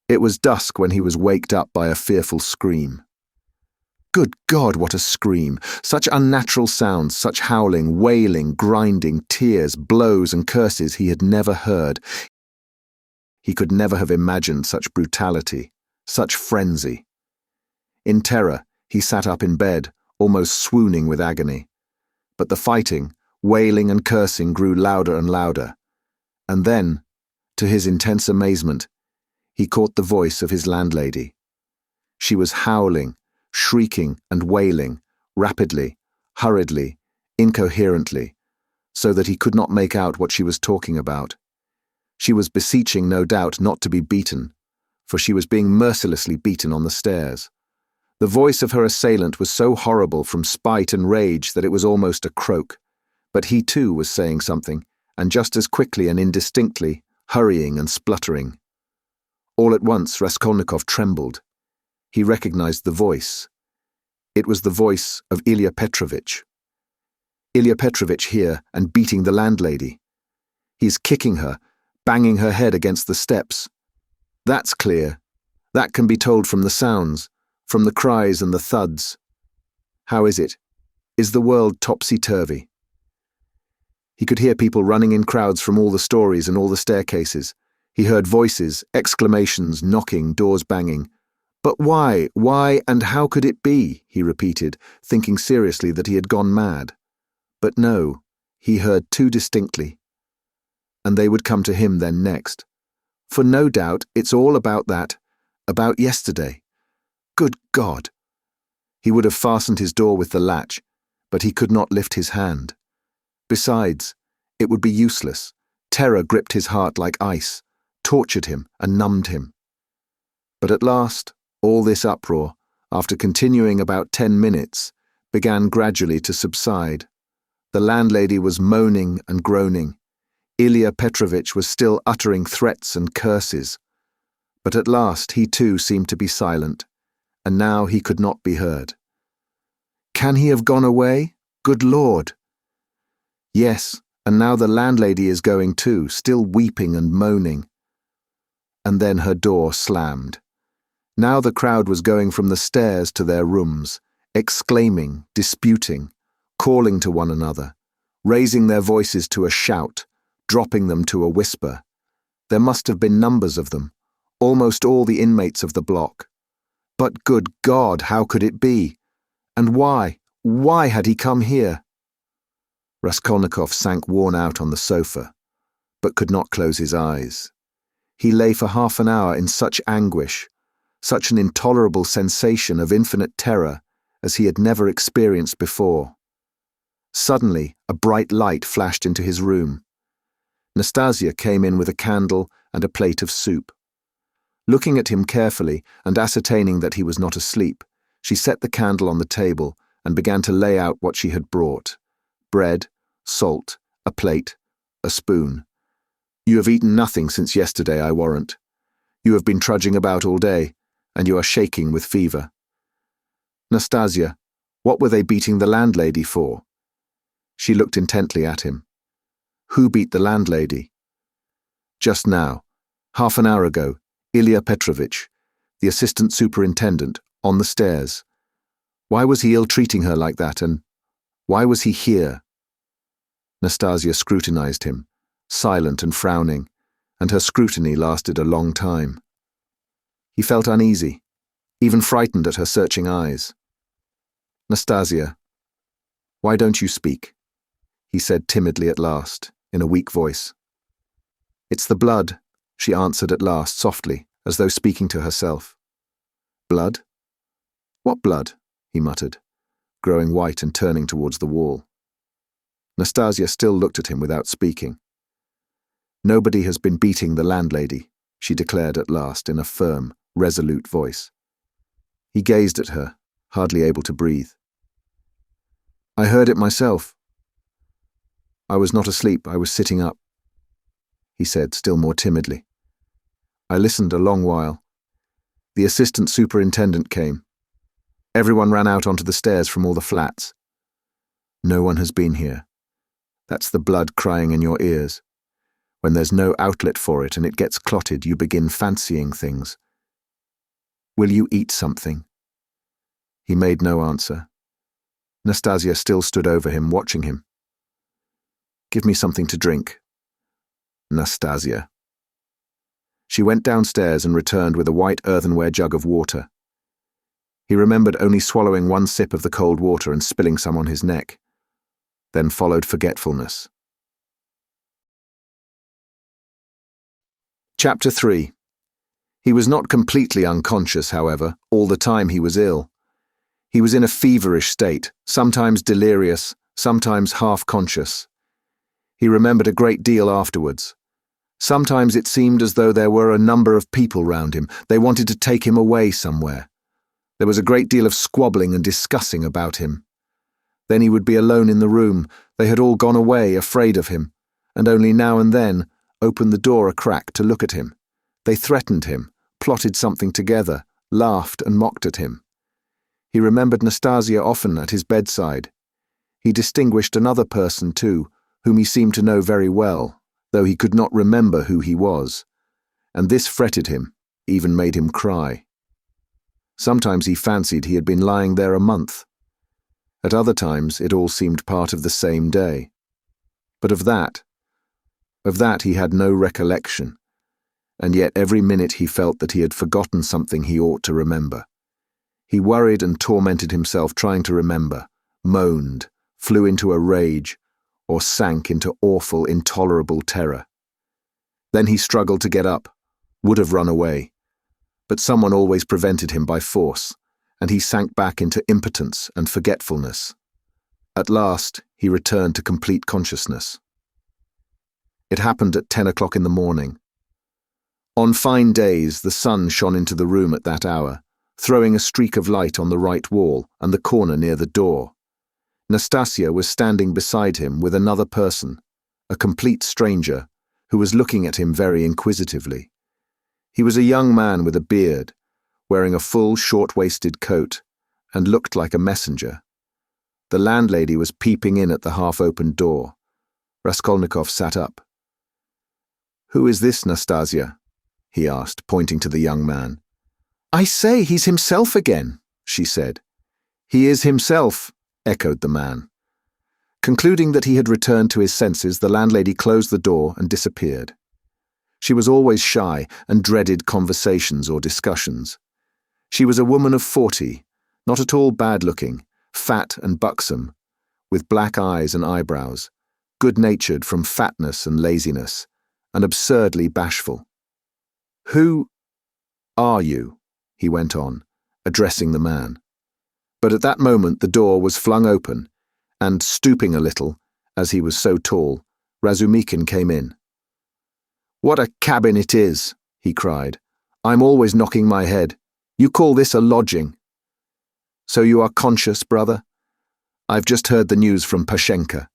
It was dusk when he was waked up by a fearful scream. Good God, what a scream! Such unnatural sounds, such howling, wailing, grinding, tears, blows and curses he had never heard. He could never have imagined such brutality, such frenzy. In terror, he sat up in bed, almost swooning with agony. But the fighting, wailing and cursing grew louder and louder. And then, to his intense amazement, he caught the voice of his landlady. She was howling, shrieking and wailing, rapidly, hurriedly, incoherently, so that he could not make out what she was talking about. She was beseeching, no doubt, not to be beaten, for she was being mercilessly beaten on the stairs. The voice of her assailant was so horrible from spite and rage that it was almost a croak, but he too was saying something, and just as quickly and indistinctly, hurrying and spluttering. All at once Raskolnikov trembled. He recognized the voice. It was the voice of Ilya Petrovitch. Ilya Petrovitch here and beating the landlady. He's kicking her, banging her head against the steps. That's clear. That can be told from the sounds, from the cries and the thuds. How is it? Is the world topsy-turvy? He could hear people running in crowds from all the stories and all the staircases. He heard voices, exclamations, knocking, doors banging. But why, and how could it be? He repeated, thinking seriously that he had gone mad. But no, he heard too distinctly. And they would come to him then next. For no doubt it's all about that, about yesterday. Good God! He would have fastened his door with the latch, but he could not lift his hand. Besides, it would be useless. Terror gripped his heart like ice, tortured him and numbed him. But at last, all this uproar, after continuing about 10 minutes, began gradually to subside. The landlady was moaning and groaning. Ilya Petrovitch was still uttering threats and curses. But at last he too seemed to be silent, and now he could not be heard. Can he have gone away? Good Lord! Yes, and now the landlady is going too, still weeping and moaning. And then her door slammed. Now the crowd was going from the stairs to their rooms, exclaiming, disputing, calling to one another, raising their voices to a shout, dropping them to a whisper. There must have been numbers of them, almost all the inmates of the block. But good God, how could it be? And why had he come here? Raskolnikov sank worn out on the sofa. but could not close his eyes. He lay for half an hour in such anguish, such an intolerable sensation of infinite terror as he had never experienced before. Suddenly, a bright light flashed into his room. Nastasia came in with a candle and a plate of soup. Looking at him carefully and ascertaining that he was not asleep, she set the candle on the table and began to lay out what she had brought: bread, salt, a plate, a spoon. "You have eaten nothing since yesterday, I warrant. You have been trudging about all day, and you are shaking with fever." "Nastasia, what were they beating the landlady for?" She looked intently at him. "Who beat the landlady?" "Just now, half an hour ago, Ilya Petrovitch, the assistant superintendent, on the stairs. Why was he ill-treating her like that, and why was he here?" Nastasia scrutinized him, silent and frowning, and her scrutiny lasted a long time. He felt uneasy, even frightened at her searching eyes. "Nastasia, why don't you speak?" he said timidly at last, in a weak voice. "It's the blood," she answered at last softly, as though speaking to herself. "Blood? What blood?" he muttered, growing white and turning towards the wall. Nastasia still looked at him without speaking. "Nobody has been beating the landlady," she declared at last in a firm, resolute voice. He gazed at her, hardly able to breathe. "I heard it myself. I was not asleep, I was sitting up," he said, still more timidly. "I listened a long while. The assistant superintendent came. Everyone ran out onto the stairs from all the flats. No one has been here. That's the blood crying in your ears. When there's no outlet for it and it gets clotted, you begin fancying things. Will you eat something?" He made no answer. Nastasia still stood over him, watching him. "Give me something to drink." "Nastasia." She went downstairs and returned with a white earthenware jug of water. He remembered only swallowing one sip of the cold water and spilling some on his neck. Then followed forgetfulness. Chapter 3. He was not completely unconscious, however, all the time he was ill. He was in a feverish state, sometimes delirious, sometimes half-conscious. He remembered a great deal afterwards. Sometimes it seemed as though there were a number of people round him. They wanted to take him away somewhere. There was a great deal of squabbling and discussing about him. Then he would be alone in the room. They had all gone away, afraid of him, and only now and then opened the door a crack to look at him. They threatened him, plotted something together, laughed and mocked at him. He remembered Nastasia often at his bedside. He distinguished another person too, whom he seemed to know very well, though he could not remember who he was, and this fretted him, even made him cry. Sometimes he fancied he had been lying there a month. At other times it all seemed part of the same day. But of that he had no recollection, and yet every minute he felt that he had forgotten something he ought to remember. He worried and tormented himself trying to remember, moaned, flew into a rage, or sank into awful, intolerable terror. Then he struggled to get up, would have run away, but someone always prevented him by force, and he sank back into impotence and forgetfulness. At last, he returned to complete consciousness. It happened at 10 o'clock in the morning. On fine days, the sun shone into the room at that hour, throwing a streak of light on the right wall and the corner near the door. Nastasia was standing beside him with another person, a complete stranger, who was looking at him very inquisitively. He was a young man with a beard, wearing a full, short-waisted coat, and looked like a messenger. The landlady was peeping in at the half-opened door. Raskolnikov sat up. "Who is this, Nastasia?" he asked, pointing to the young man. "I say, he's himself again," she said. "He is himself," echoed the man. Concluding that he had returned to his senses, the landlady closed the door and disappeared. She was always shy and dreaded conversations or discussions. She was a woman of 40, not at all bad-looking, fat and buxom, with black eyes and eyebrows, good-natured from fatness and laziness, and absurdly bashful. "Who are you?" he went on, addressing the man. But at that moment the door was flung open, and, stooping a little, as he was so tall, Razumikin came in. "What a cabin it is!" he cried. "I'm always knocking my head. You call this a lodging? So you are conscious, brother? I've just heard the news from Pashenka."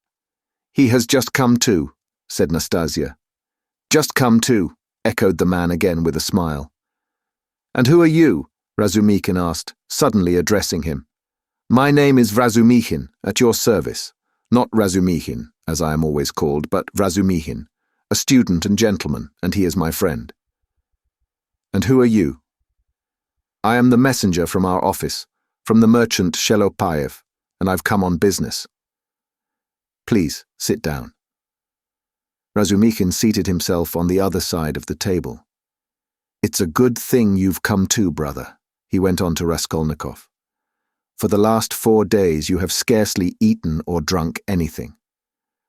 "He has just come to," said Nastasia. "Just come to," echoed the man again with a smile. "And who are you?" Razumikin asked, suddenly addressing him. "My name is Razumihin, at your service. Not Razumihin, as I am always called, but Razumihin, a student and gentleman, and he is my friend." "And who are you?" "I am the messenger from our office, from the merchant Shelopayev, and I've come on business." "Please, sit down." Razumikin seated himself on the other side of the table. "It's a good thing you've come to, brother," he went on to Raskolnikov. "For the last 4 days you have scarcely eaten or drunk anything.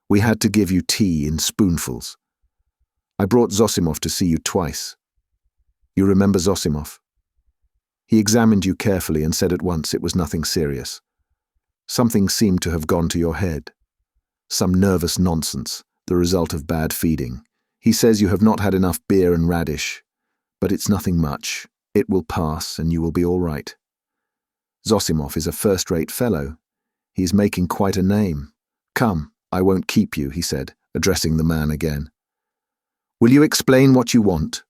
We had to give you tea in spoonfuls. I brought Zosimov to see you twice. You remember Zosimov? He examined you carefully and said at once it was nothing serious. Something seemed to have gone to your head. Some nervous nonsense, the result of bad feeding. He says you have not had enough beer and radish, but it's nothing much. It will pass and you will be all right. Zosimov is a first-rate fellow. He's making quite a name. Come, I won't keep you," he said, addressing the man again. "Will you explain what you want?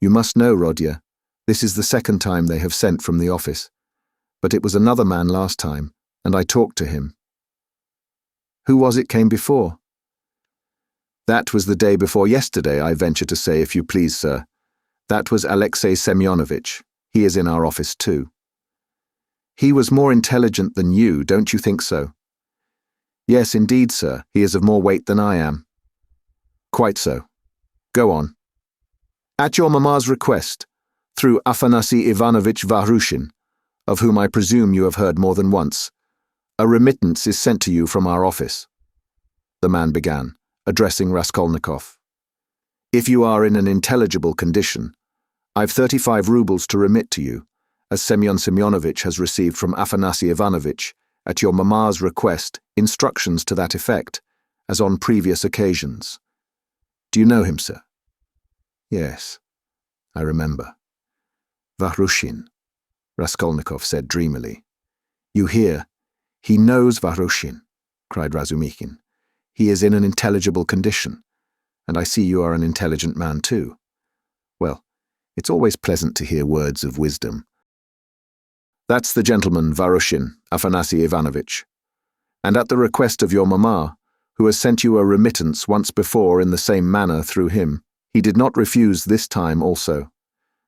You must know, Rodya, this is the second time they have sent from the office, but it was another man last time, and I talked to him." "Who was it came before?" "That was the day before yesterday, I venture to say, if you please, sir. That was Alexei Semyonovitch. He is in our office too." "He was more intelligent than you, don't you think so?" "Yes, indeed, sir. He is of more weight than I am." "Quite so. Go on." "At your mamma's request, through Afanasy Ivanovitch Vahrushin, of whom I presume you have heard more than once, a remittance is sent to you from our office," the man began, addressing Raskolnikov. "If you are in an intelligible condition, I've 35 rubles to remit to you, as Semyon Semyonovitch has received from Afanasy Ivanovitch, at your mamma's request, instructions to that effect, as on previous occasions. Do you know him, sir?" "Yes, I remember." "Vahrushin," Raskolnikov said dreamily. "You hear? He knows Vahrushin," cried Razumikin. "He is in an intelligible condition, and I see you are an intelligent man too. Well, it's always pleasant to hear words of wisdom. That's the gentleman, Vahrushin, Afanasy Ivanovitch. And at the request of your mamma, who has sent you a remittance once before in the same manner through him, he did not refuse this time also,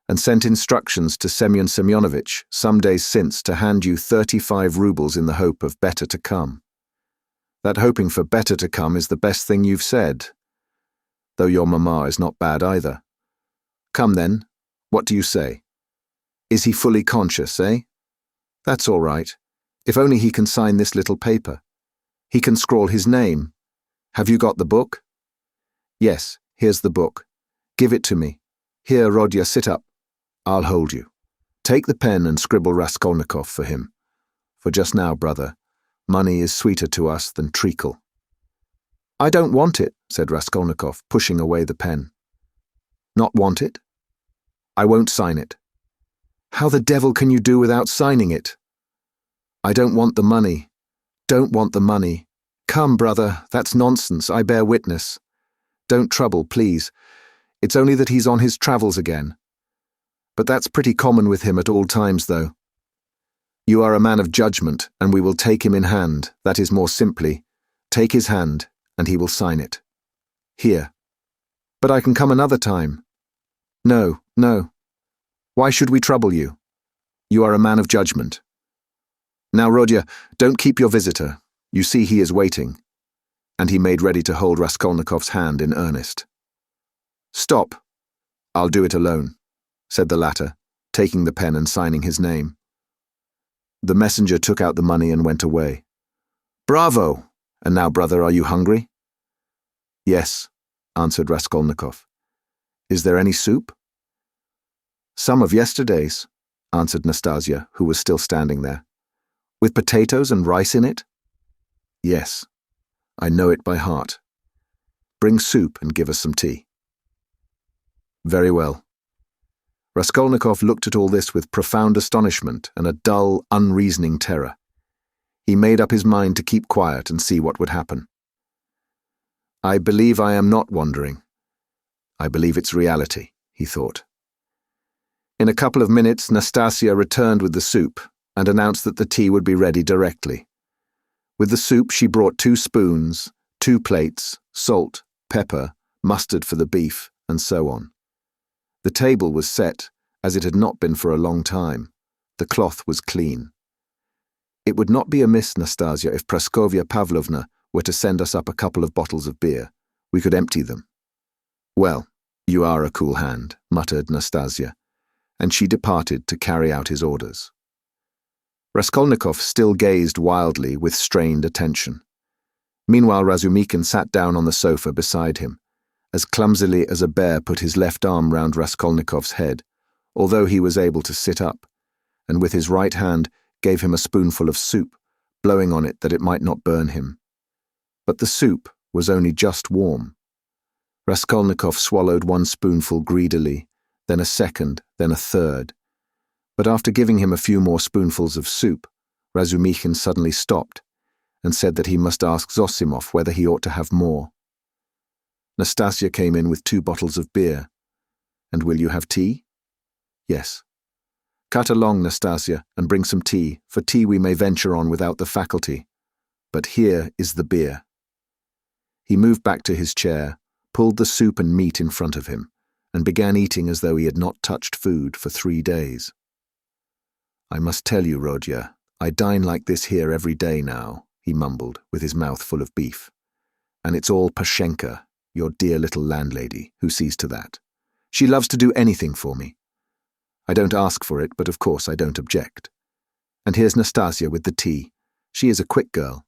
and sent instructions to Semyon Semyonovitch some days since to hand you 35 rubles in the hope of better to come. That hoping for better to come is the best thing you've said, though your mamma is not bad either. Come then, what do you say? Is he fully conscious, eh? That's all right, if only he can sign this little paper. He can scrawl his name. Have you got the book?" "Yes, here's the book. Give it to me. Here, Rodya, sit up. I'll hold you. Take the pen and scribble Raskolnikov for him. For just now, brother, money is sweeter to us than treacle." "I don't want it," said Raskolnikov, pushing away the pen. "Not want it? I won't sign it." "How the devil can you do without signing it?" "I don't want the money. Don't want the money. Come, brother, that's nonsense, I bear witness. Don't trouble, please. It's only that he's on his travels again. But that's pretty common with him at all times, though. You are a man of judgment, and we will take him in hand, that is more simply. Take his hand, and he will sign it. Here. But I can come another time." "No, no. Why should we trouble you? You are a man of judgment. Now, Rodya, don't keep your visitor. You see he is waiting." And he made ready to hold Raskolnikov's hand in earnest. "Stop. I'll do it alone," said the latter, taking the pen and signing his name. The messenger took out the money and went away. "Bravo! And now, brother, are you hungry?" "Yes. answered Raskolnikov. "Is there any soup?" "Some of yesterday's," answered Nastasia, who was still standing there. "With potatoes and rice in it?" "Yes, I know it by heart. Bring soup and give us some tea." "Very well." Raskolnikov looked at all this with profound astonishment and a dull, unreasoning terror. He made up his mind to keep quiet and see what would happen. "I believe I am not wandering. I believe it's reality," he thought. In a couple of minutes, Nastasia returned with the soup and announced that the tea would be ready directly. With the soup, she brought 2 spoons, 2 plates, salt, pepper, mustard for the beef, and so on. The table was set, as it had not been for a long time. The cloth was clean. "It would not be amiss, Nastasia, if Praskovya Pavlovna were to send us up a couple of bottles of beer. We could empty them." "Well, you are a cool hand," muttered Nastasia, and she departed to carry out his orders. Raskolnikov still gazed wildly with strained attention. Meanwhile, Razumikin sat down on the sofa beside him, as clumsily as a bear put his left arm round Raskolnikov's head, although he was able to sit up, and with his right hand gave him a spoonful of soup, blowing on it that it might not burn him. But the soup was only just warm. Raskolnikov swallowed 1 spoonful greedily, then a second, then a third. But after giving him a few more spoonfuls of soup, Razumikin suddenly stopped and said that he must ask Zosimov whether he ought to have more. Nastasia came in with 2 bottles of beer. "And will you have tea?" "Yes." "Cut along, Nastasia, and bring some tea, for tea we may venture on without the faculty. But here is the beer." He moved back to his chair, pulled the soup and meat in front of him, and began eating as though he had not touched food for 3 days. "I must tell you, Rodya, I dine like this here every day now," he mumbled, with his mouth full of beef. "And it's all Pashenka, your dear little landlady, who sees to that. She loves to do anything for me. I don't ask for it, but of course I don't object. And here's Nastasia with the tea. She is a quick girl.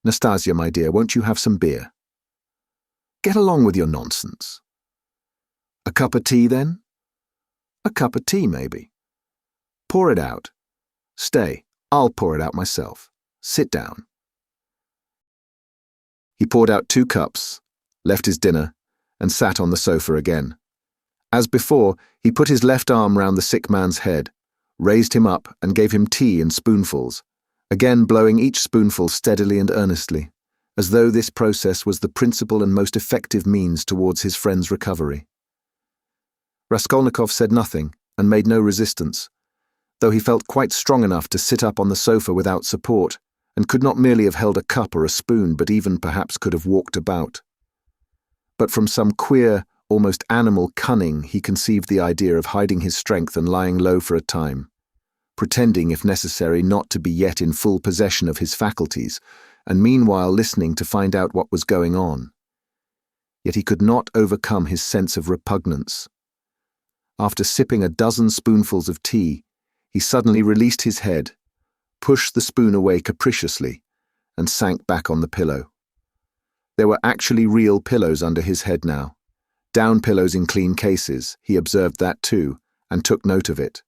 Nastasia, my dear, won't you have some beer?" "Get along with your nonsense." "A cup of tea, then?" "A cup of tea, maybe." "Pour it out." "Stay, I'll pour it out myself. Sit down." He poured out 2 cups, left his dinner, and sat on the sofa again. As before, he put his left arm round the sick man's head, raised him up, and gave him tea in spoonfuls, again blowing each spoonful steadily and earnestly, as though this process was the principal and most effective means towards his friend's recovery. Raskolnikov said nothing and made no resistance, though he felt quite strong enough to sit up on the sofa without support, and could not merely have held a cup or a spoon, but even perhaps could have walked about. But from some queer, almost animal cunning, he conceived the idea of hiding his strength and lying low for a time, pretending, if necessary, not to be yet in full possession of his faculties, and meanwhile listening to find out what was going on. Yet he could not overcome his sense of repugnance. After sipping a dozen spoonfuls of tea, he suddenly released his head, pushed the spoon away capriciously, and sank back on the pillow. There were actually real pillows under his head now. Down pillows in clean cases, he observed that too, and took note of it.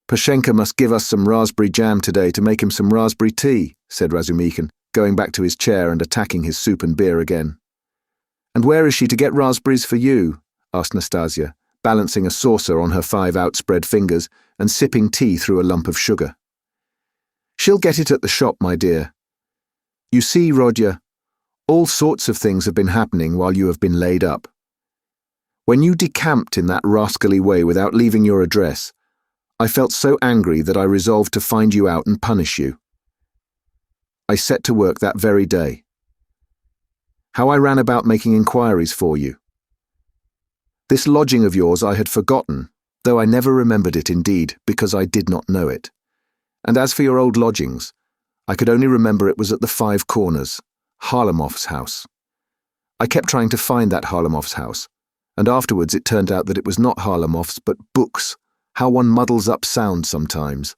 "Pashenka must give us some raspberry jam today to make him some raspberry tea," said Razumikin, going back to his chair and attacking his soup and beer again. "And where is she to get raspberries for you?" asked Nastasia, balancing a saucer on her 5 outspread fingers and sipping tea through a lump of sugar. "She'll get it at the shop, my dear. You see, Rodya, all sorts of things have been happening while you have been laid up. When you decamped in that rascally way without leaving your address, I felt so angry that I resolved to find you out and punish you. I set to work that very day. How I ran about making inquiries for you. This lodging of yours I had forgotten, though I never remembered it indeed, because I did not know it. And as for your old lodgings, I could only remember it was at the 5 Corners, Harlamov's house. I kept trying to find that Harlamov's house, and afterwards it turned out that it was not Harlamov's but Book's. How one muddles up sound sometimes.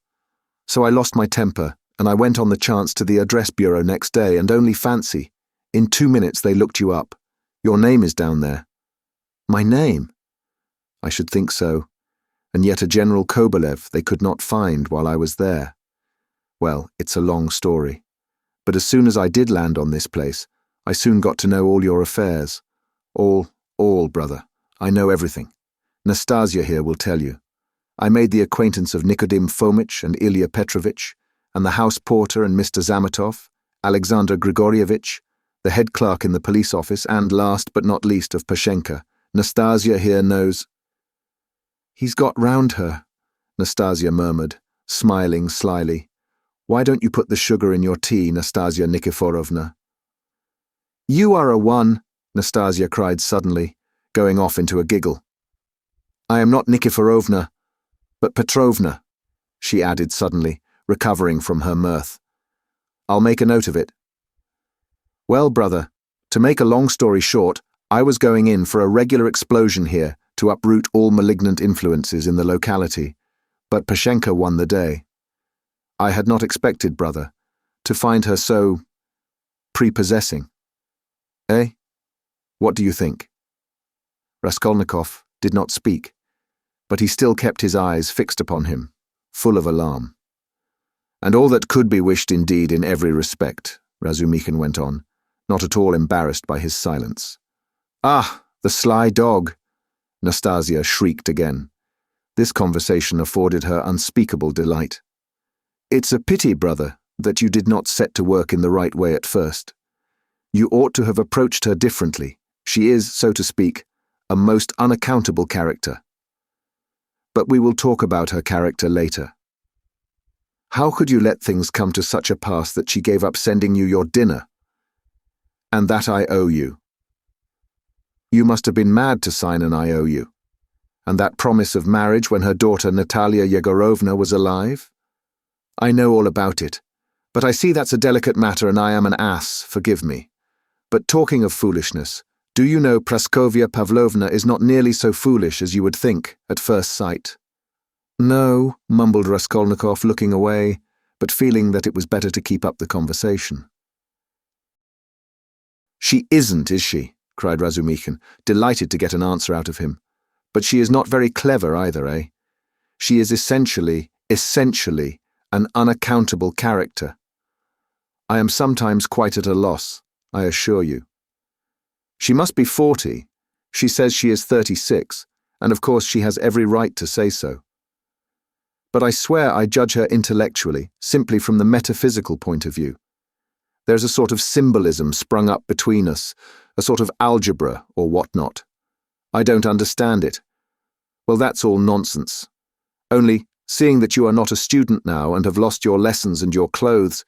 So I lost my temper, and I went on the chance to the address bureau next day, and only fancy, in 2 minutes they looked you up. Your name is down there." "My name?" "I should think so. And yet a General Kobolev they could not find while I was there. Well, it's a long story. But as soon as I did land on this place, I soon got to know all your affairs. All, brother. I know everything. Nastasia here will tell you. I made the acquaintance of Nikodim Fomich and Ilya Petrovich, and the house porter and Mr. Zamatov, Alexander Grigorievich, the head clerk in the police office, and last but not least of Pashenka. Nastasia here knows—" "He's got round her," Nastasia murmured, smiling slyly. "Why don't you put the sugar in your tea, Nastasia Nikiforovna?" "You are a one," Nastasia cried suddenly, going off into a giggle. "I am not Nikiforovna, but Petrovna," she added suddenly, recovering from her mirth. "I'll make a note of it. Well, brother, to make a long story short, I was going in for a regular explosion here to uproot all malignant influences in the locality, but Pashenka won the day. I had not expected, brother, to find her so prepossessing. Eh? What do you think?" Raskolnikov did not speak, but he still kept his eyes fixed upon him, full of alarm. "And all that could be wished indeed in every respect," Razumikhin went on, not at all embarrassed by his silence. "Ah, the sly dog!" Nastasia shrieked again. This conversation afforded her unspeakable delight. "It's a pity, brother, that you did not set to work in the right way at first. You ought to have approached her differently. She is, so to speak, a most unaccountable character. But we will talk about her character later. How could you let things come to such a pass that she gave up sending you your dinner? And that I owe you. You must have been mad to sign an IOU. And that promise of marriage when her daughter Natalia Yegorovna was alive? I know all about it, but I see that's a delicate matter and I am an ass, forgive me. But talking of foolishness, do you know Praskovya Pavlovna is not nearly so foolish as you would think at first sight?" "No," mumbled Raskolnikov, looking away, but feeling that it was better to keep up the conversation. "She isn't, is she?" cried Razumikhin, delighted to get an answer out of him. "But she is not very clever either, eh? She is essentially an unaccountable character. I am sometimes quite at a loss, I assure you. She must be 40. She says she is 36, and of course she has every right to say so. But I swear I judge her intellectually, simply from the metaphysical point of view. There's a sort of symbolism sprung up between us, a sort of algebra or whatnot. I don't understand it. Well, that's all nonsense. Only, seeing that you are not a student now and have lost your lessons and your clothes,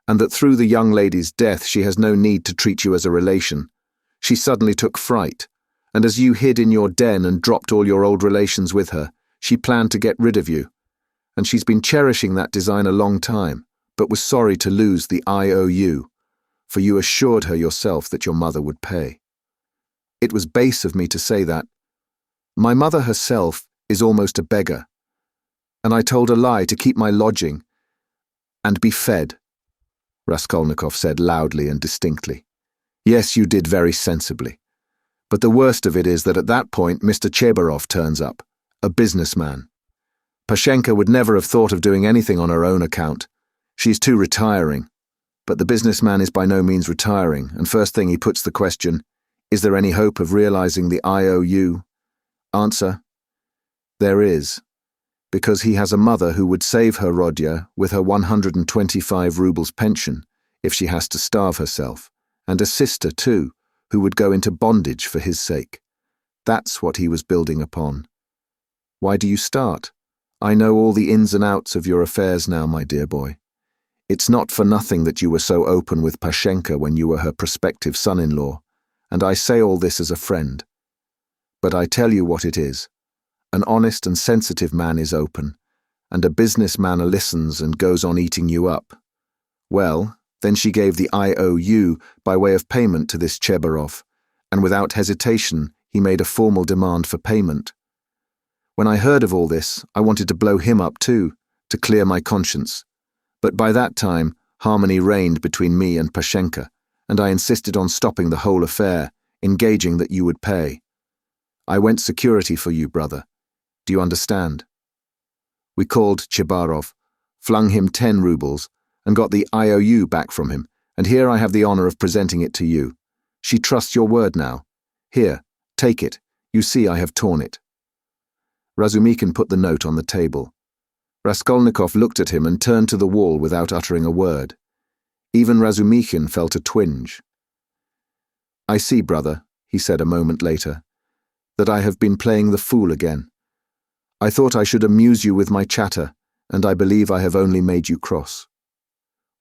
and that through the young lady's death she has no need to treat you as a relation, she suddenly took fright, and as you hid in your den and dropped all your old relations with her, she planned to get rid of you. And she's been cherishing that design a long time, but was sorry to lose the IOU, for you assured her yourself that your mother would pay. It was base of me to say that. My mother herself is almost a beggar, and I told a lie to keep my lodging and be fed," Raskolnikov said loudly and distinctly. "Yes, you did very sensibly. But the worst of it is that at that point Mr. Chebarov turns up, a businessman. Pashenka would never have thought of doing anything on her own account. She's too retiring. But the businessman is by no means retiring, and first thing he puts the question, is there any hope of realizing the IOU? Answer, there is, because he has a mother who would save her Rodya with her 125 rubles pension if she has to starve herself, and a sister too, who would go into bondage for his sake. That's what he was building upon. Why do you start? I know all the ins and outs of your affairs now, my dear boy. It's not for nothing that you were so open with Pashenka when you were her prospective son-in-law, and I say all this as a friend. But I tell you what it is. An honest and sensitive man is open, and a businessman listens and goes on eating you up. Well, then she gave the IOU by way of payment to this Chebarov, and without hesitation he made a formal demand for payment. When I heard of all this, I wanted to blow him up too, to clear my conscience. But by that time, harmony reigned between me and Pashenka, and I insisted on stopping the whole affair, engaging that you would pay. I went security for you, brother. Do you understand? We called Chibarov, flung him 10 rubles, and got the IOU back from him, and here I have the honor of presenting it to you. She trusts your word now. Here, take it. You see I have torn it. Razumikin put the note on the table. Raskolnikov looked at him and turned to the wall without uttering a word. Even Razumikin felt a twinge. I see, brother, he said a moment later, that I have been playing the fool again. I thought I should amuse you with my chatter, and I believe I have only made you cross.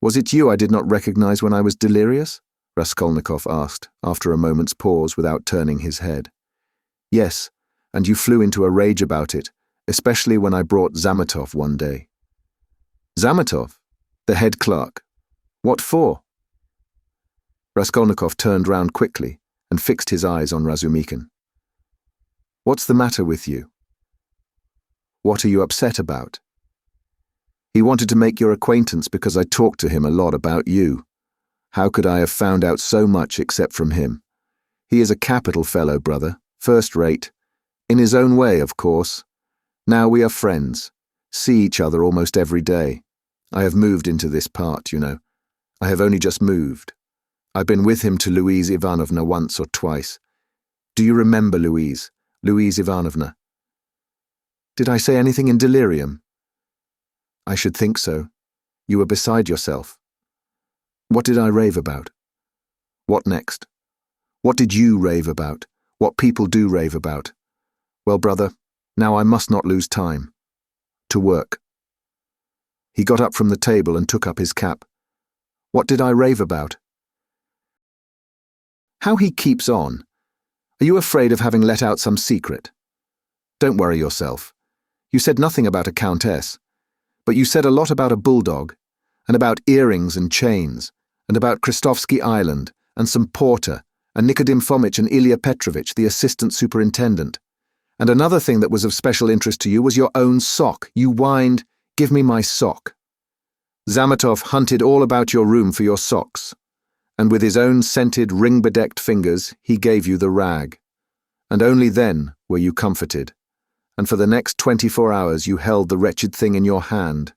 Was it you I did not recognize when I was delirious? Raskolnikov asked, after a moment's pause without turning his head. Yes, and you flew into a rage about it, especially when I brought Zametov one day. Zametov? The head clerk. What for? Raskolnikov turned round quickly and fixed his eyes on Razumikin. What's the matter with you? What are you upset about? He wanted to make your acquaintance because I talked to him a lot about you. How could I have found out so much except from him? He is a capital fellow, brother, first rate. In his own way, of course. Now we are friends, see each other almost every day. I have moved into this part, you know. I have only just moved. I've been with him to Louise Ivanovna once or twice. Do you remember Louise Ivanovna? Did I say anything in delirium? I should think so. You were beside yourself. What did I rave about? What next? What did you rave about? What people do rave about? Well, brother, now I must not lose time. To work. He got up from the table and took up his cap. What did I rave about? How he keeps on. Are you afraid of having let out some secret? Don't worry yourself. You said nothing about a countess, but you said a lot about a bulldog, and about earrings and chains, and about Krestovsky Island, and some porter, and Nikodim Fomich and Ilya Petrovich, the assistant superintendent. And another thing that was of special interest to you was your own sock. You whined, "Give me my sock." Zametov hunted all about your room for your socks, and with his own scented, ring-bedecked fingers, he gave you the rag. And only then were you comforted, and for the next 24 hours you held the wretched thing in your hand.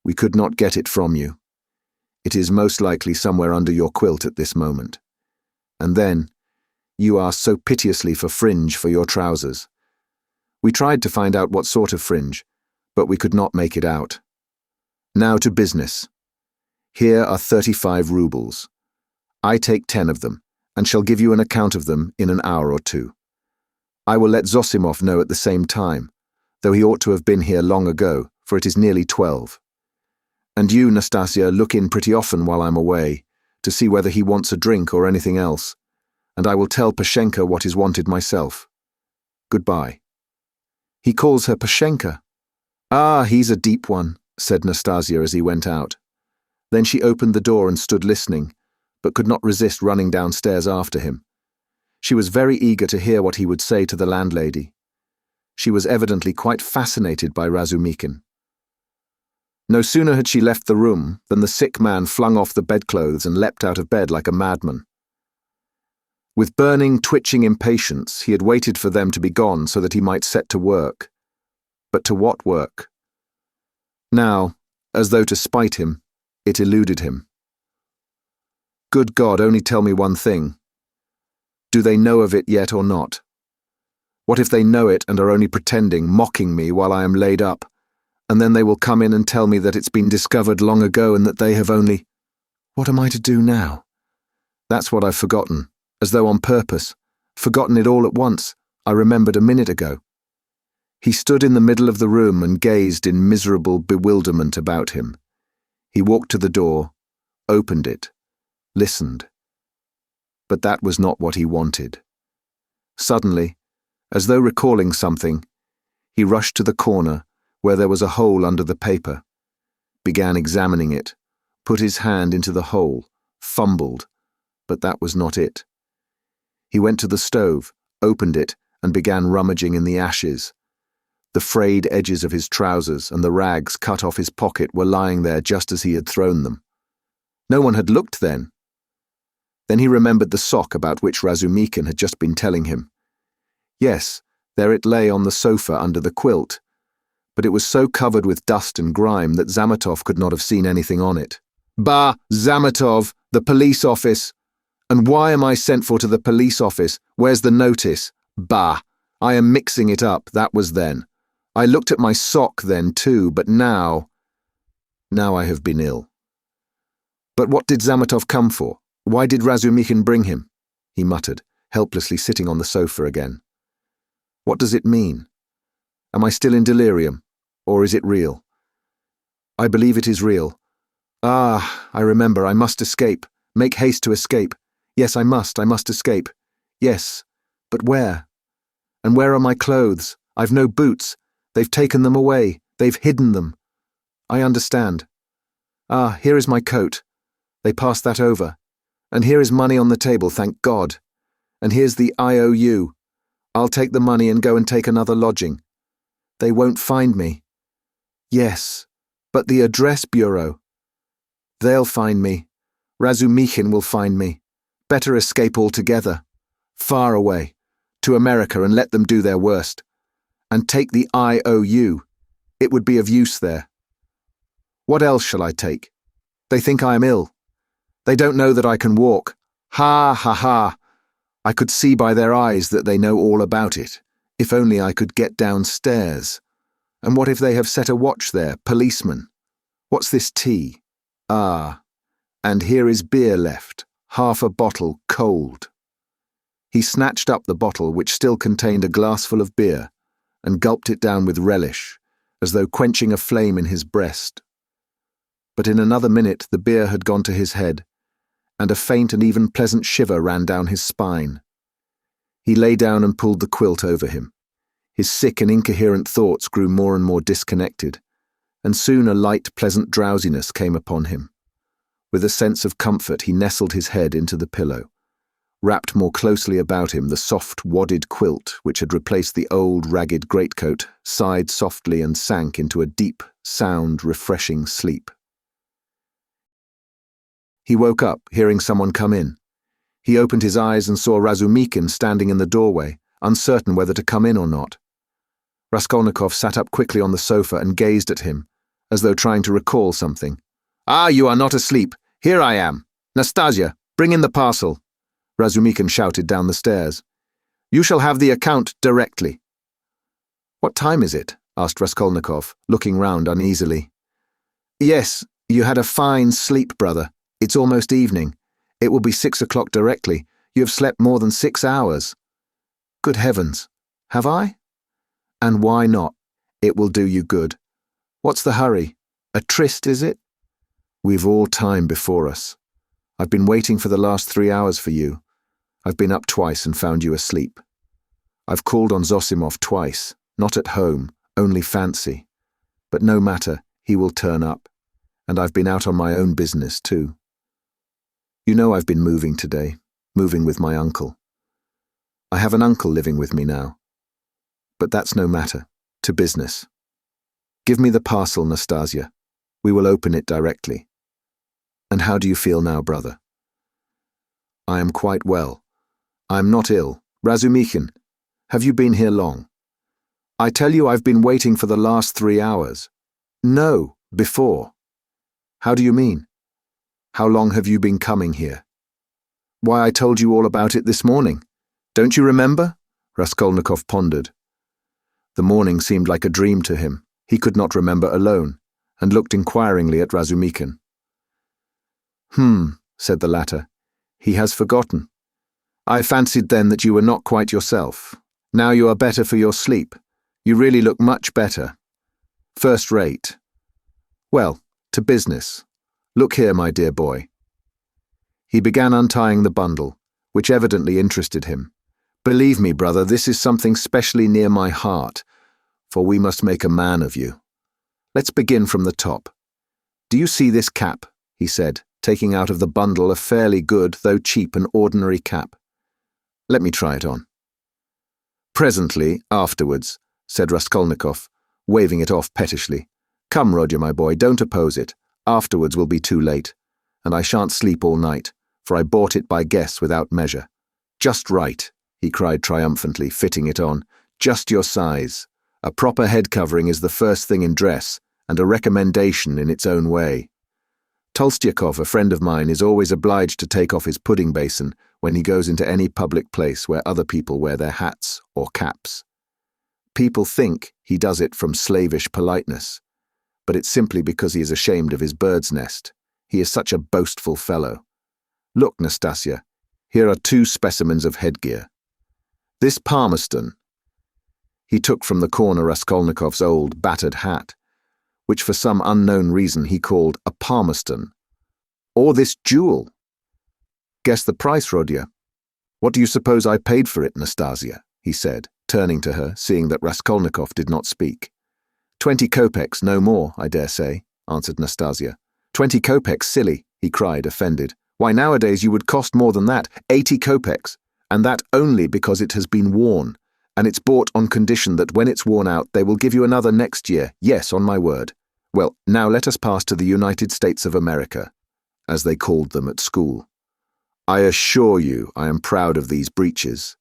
We could not get it from you. It is most likely somewhere under your quilt at this moment. And then, you asked so piteously for fringe for your trousers. We tried to find out what sort of fringe, but we could not make it out. Now to business. Here are 35 rubles. I take 10 of them, and shall give you an account of them in an hour or two. I will let Zosimov know at the same time, though he ought to have been here long ago, for it is nearly 12. And you, Nastasia, look in pretty often while I'm away, to see whether he wants a drink or anything else, and I will tell Pashenka what is wanted myself. Goodbye. He calls her Pashenka. Ah, he's a deep one, said Nastasia as he went out. Then she opened the door and stood listening, but could not resist running downstairs after him. She was very eager to hear what he would say to the landlady. She was evidently quite fascinated by Razumikin. No sooner had she left the room than the sick man flung off the bedclothes and leapt out of bed like a madman. With burning, twitching impatience, he had waited for them to be gone so that he might set to work. But to what work? Now, as though to spite him, it eluded him. Good God, only tell me one thing. Do they know of it yet or not? What if they know it and are only pretending, mocking me while I am laid up, and then they will come in and tell me that it's been discovered long ago and that they have only... What am I to do now? That's what I've forgotten, as though on purpose, forgotten it all at once. I remembered a minute ago. He stood in the middle of the room and gazed in miserable bewilderment about him. He walked to the door, opened it, listened. But that was not what he wanted. Suddenly, as though recalling something, he rushed to the corner where there was a hole under the paper, began examining it, put his hand into the hole, fumbled, but that was not it. He went to the stove, opened it, and began rummaging in the ashes. The frayed edges of his trousers and the rags cut off his pocket were lying there just as he had thrown them. No one had looked then. Then he remembered the sock about which Razumikin had just been telling him. Yes, there it lay on the sofa under the quilt, but it was so covered with dust and grime that Zametov could not have seen anything on it. Bah, Zametov, the police office. And why am I sent for to the police office? Where's the notice? Bah, I am mixing it up, that was then. I looked at my sock then too, but now I have been ill. But what did Zametov come for? Why did Razumikin bring him? He muttered, helplessly sitting on the sofa again. What does it mean? Am I still in delirium? Or is it real? I believe it is real. Ah, I remember, I must escape. Make haste to escape. Yes, I must escape. Yes, but where? And where are my clothes? I've no boots. They've taken them away. They've hidden them. I understand. Ah, here is my coat. They passed that over. And here is money on the table, thank God. And here's the IOU. I'll take the money and go and take another lodging. They won't find me. Yes, but the address bureau. They'll find me. Razumikin will find me. Better escape altogether. Far away. To America and let them do their worst. And take the IOU. It would be of use there. What else shall I take? They think I am ill. They don't know that I can walk. Ha, ha, ha. I could see by their eyes that they know all about it. If only I could get downstairs. And what if they have set a watch there, policeman? What's this tea? Ah, and here is beer left, half a bottle cold. He snatched up the bottle which still contained a glassful of beer and gulped it down with relish, as though quenching a flame in his breast. But in another minute the beer had gone to his head, and a faint and even pleasant shiver ran down his spine. He lay down and pulled the quilt over him. His sick and incoherent thoughts grew more and more disconnected, and soon a light, pleasant drowsiness came upon him. With a sense of comfort he nestled his head into the pillow, wrapped more closely about him the soft, wadded quilt which had replaced the old, ragged greatcoat, sighed softly and sank into a deep, sound, refreshing sleep. He woke up, hearing someone come in. He opened his eyes and saw Razumikin standing in the doorway, uncertain whether to come in or not. Raskolnikov sat up quickly on the sofa and gazed at him, as though trying to recall something. Ah, you are not asleep. Here I am. Nastasia, bring in the parcel. Razumikin shouted down the stairs. You shall have the account directly. What time is it? Asked Raskolnikov, looking round uneasily. Yes, you had a fine sleep, brother. It's almost evening. It will be 6 o'clock directly. You have slept more than 6 hours. Good heavens. Have I? And why not? It will do you good. What's the hurry? A tryst, is it? We've all time before us. I've been waiting for the last 3 hours for you. I've been up twice and found you asleep. I've called on Zosimov twice, not at home, only fancy. But no matter, he will turn up. And I've been out on my own business too. You know I've been moving today, moving with my uncle. I have an uncle living with me now. But that's no matter. To business. Give me the parcel, Nastasia. We will open it directly. And how do you feel now, brother? I am quite well. I am not ill. Razumikin, have you been here long? I tell you I've been waiting for the last 3 hours. No, before. How do you mean? How long have you been coming here? Why, I told you all about it this morning. Don't you remember? Raskolnikov pondered. The morning seemed like a dream to him. He could not remember alone, and looked inquiringly at Razumikin. Said the latter. He has forgotten. I fancied then that you were not quite yourself. Now you are better for your sleep. You really look much better. First rate. Well, to business. Look here, my dear boy. He began untying the bundle, which evidently interested him. Believe me, brother, this is something specially near my heart, for we must make a man of you. Let's begin from the top. Do you see this cap? He said, taking out of the bundle a fairly good, though cheap and ordinary cap. Let me try it on. Presently, afterwards, said Raskolnikov, waving it off pettishly. Come, Roger, my boy, don't oppose it. Afterwards will be too late, and I shan't sleep all night, for I bought it by guess without measure. Just right, he cried triumphantly, fitting it on. Just your size. A proper head covering is the first thing in dress, and a recommendation in its own way. Tolstyakov, a friend of mine, is always obliged to take off his pudding basin when he goes into any public place where other people wear their hats or caps. People think he does it from slavish politeness, but it's simply because he is ashamed of his bird's nest. He is such a boastful fellow. Look, Nastasia, here are 2 specimens of headgear. This Palmerston. He took from the corner Raskolnikov's old, battered hat, which for some unknown reason he called a Palmerston. Or this jewel. Guess the price, Rodya. What do you suppose I paid for it, Nastasia? He said, turning to her, seeing that Raskolnikov did not speak. 20 kopecks, no more, I dare say, answered Nastasia. 20 kopecks, silly, he cried, offended. Why, nowadays you would cost more than that, 80 kopecks, and that only because it has been worn, and it's bought on condition that when it's worn out they will give you another next year, yes, on my word. Well, now let us pass to the United States of America, as they called them at school. I assure you I am proud of these breeches.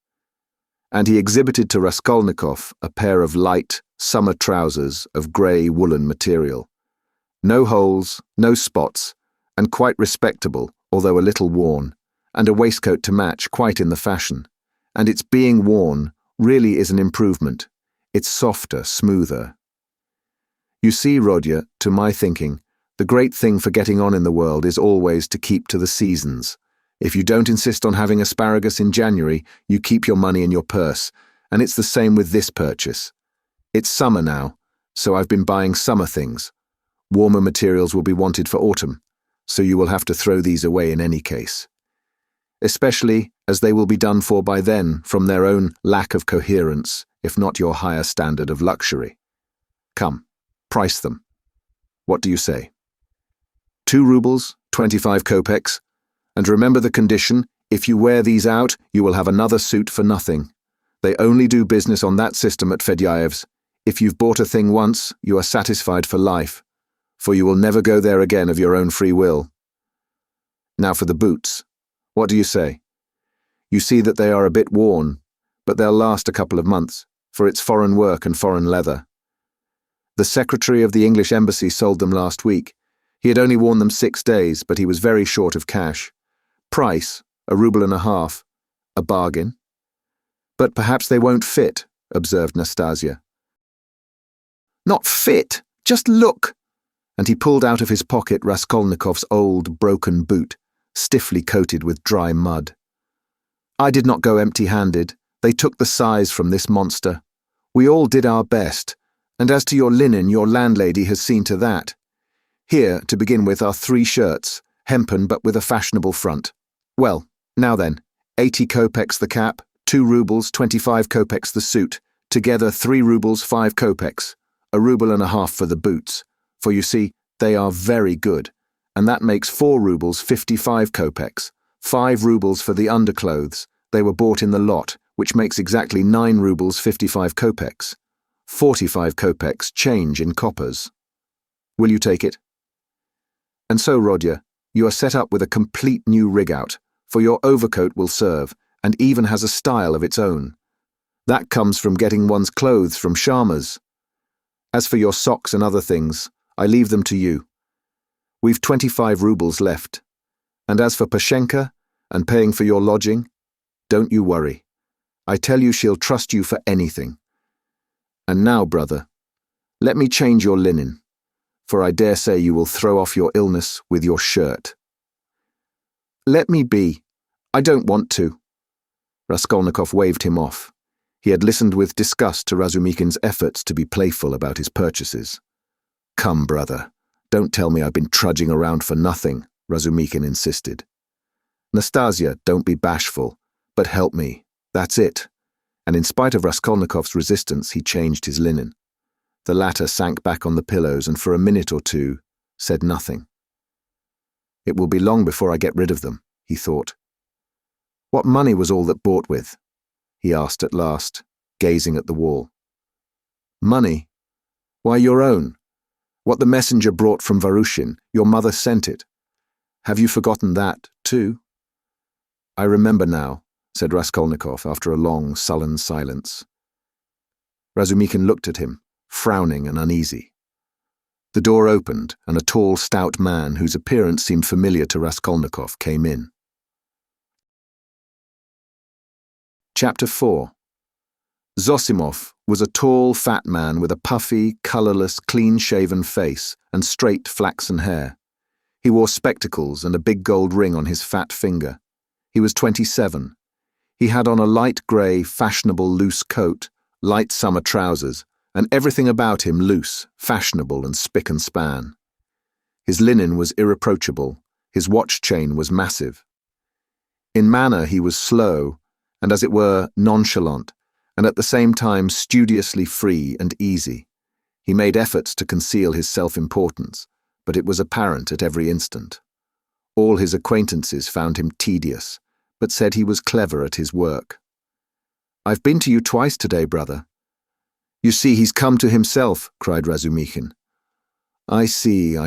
And he exhibited to Raskolnikov a pair of light, summer trousers of grey woolen material. No holes, no spots, and quite respectable, although a little worn, and a waistcoat to match, quite in the fashion. And its being worn really is an improvement. It's softer, smoother. You see, Rodya, to my thinking, the great thing for getting on in the world is always to keep to the seasons. If you don't insist on having asparagus in January, you keep your money in your purse, and it's the same with this purchase. It's summer now, so I've been buying summer things. Warmer materials will be wanted for autumn, so you will have to throw these away in any case. Especially as they will be done for by then from their own lack of coherence, if not your higher standard of luxury. Come, price them. What do you say? 2 rubles, 25 kopecks, and remember the condition, if you wear these out, you will have another suit for nothing. They only do business on that system at Fedyaev's. If you've bought a thing once, you are satisfied for life, for you will never go there again of your own free will. Now for the boots. What do you say? You see that they are a bit worn, but they'll last a couple of months, for it's foreign work and foreign leather. The secretary of the English embassy sold them last week. He had only worn them 6 days, but he was very short of cash. Price, 1.5 rubles. A bargain. But perhaps they won't fit, observed Nastasia. Not fit, just look. And he pulled out of his pocket Raskolnikov's old, broken boot, stiffly coated with dry mud. I did not go empty-handed. They took the size from this monster. We all did our best, and as to your linen, your landlady has seen to that. Here, to begin with, are 3 shirts, hempen but with a fashionable front. Well, now then, 80 kopecks the cap, 2 rubles, 25 kopecks the suit, together 3 rubles, 5 kopecks, 1.5 rubles for the boots, for you see, they are very good, and that makes 4 rubles, 55 kopecks, 5 rubles for the underclothes. They were bought in the lot, which makes exactly 9 rubles, 55 kopecks, 45 kopecks change in coppers. Will you take it? And so, Rodya, you are set up with a complete new rig-out, for your overcoat will serve, and even has a style of its own. That comes from getting one's clothes from Sharma's. As for your socks and other things, I leave them to you. We've 25 rubles left. And as for Pashenka, and paying for your lodging, don't you worry. I tell you she'll trust you for anything. And now, brother, let me change your linen, for I dare say you will throw off your illness with your shirt. Let me be. I don't want to. Raskolnikov waved him off. He had listened with disgust to Razumikin's efforts to be playful about his purchases. Come, brother, don't tell me I've been trudging around for nothing, Razumikin insisted. Nastasia, don't be bashful, but help me, that's it. And in spite of Raskolnikov's resistance, he changed his linen. The latter sank back on the pillows and for a minute or two said nothing. It will be long before I get rid of them, he thought. What money was all that bought with? He asked at last, gazing at the wall. Money? Why, your own. What the messenger brought from Varushin, your mother sent it. Have you forgotten that, too? I remember now, said Raskolnikov after a long, sullen silence. Razumikin looked at him, frowning and uneasy. The door opened, and a tall, stout man whose appearance seemed familiar to Raskolnikov came in. Chapter 4. Zosimov was a tall, fat man with a puffy, colourless, clean-shaven face and straight, flaxen hair. He wore spectacles and a big gold ring on his fat finger. He was 27. He had on a light grey, fashionable loose coat, light summer trousers, and everything about him loose, fashionable and spick and span. His linen was irreproachable, his watch chain was massive. In manner he was slow, and as it were nonchalant, and at the same time studiously free and easy. He made efforts to conceal his self-importance, but it was apparent at every instant. All his acquaintances found him tedious, but said he was clever at his work. "I've been to you twice today, brother." "You see, he's come to himself," cried Razumikin. I see.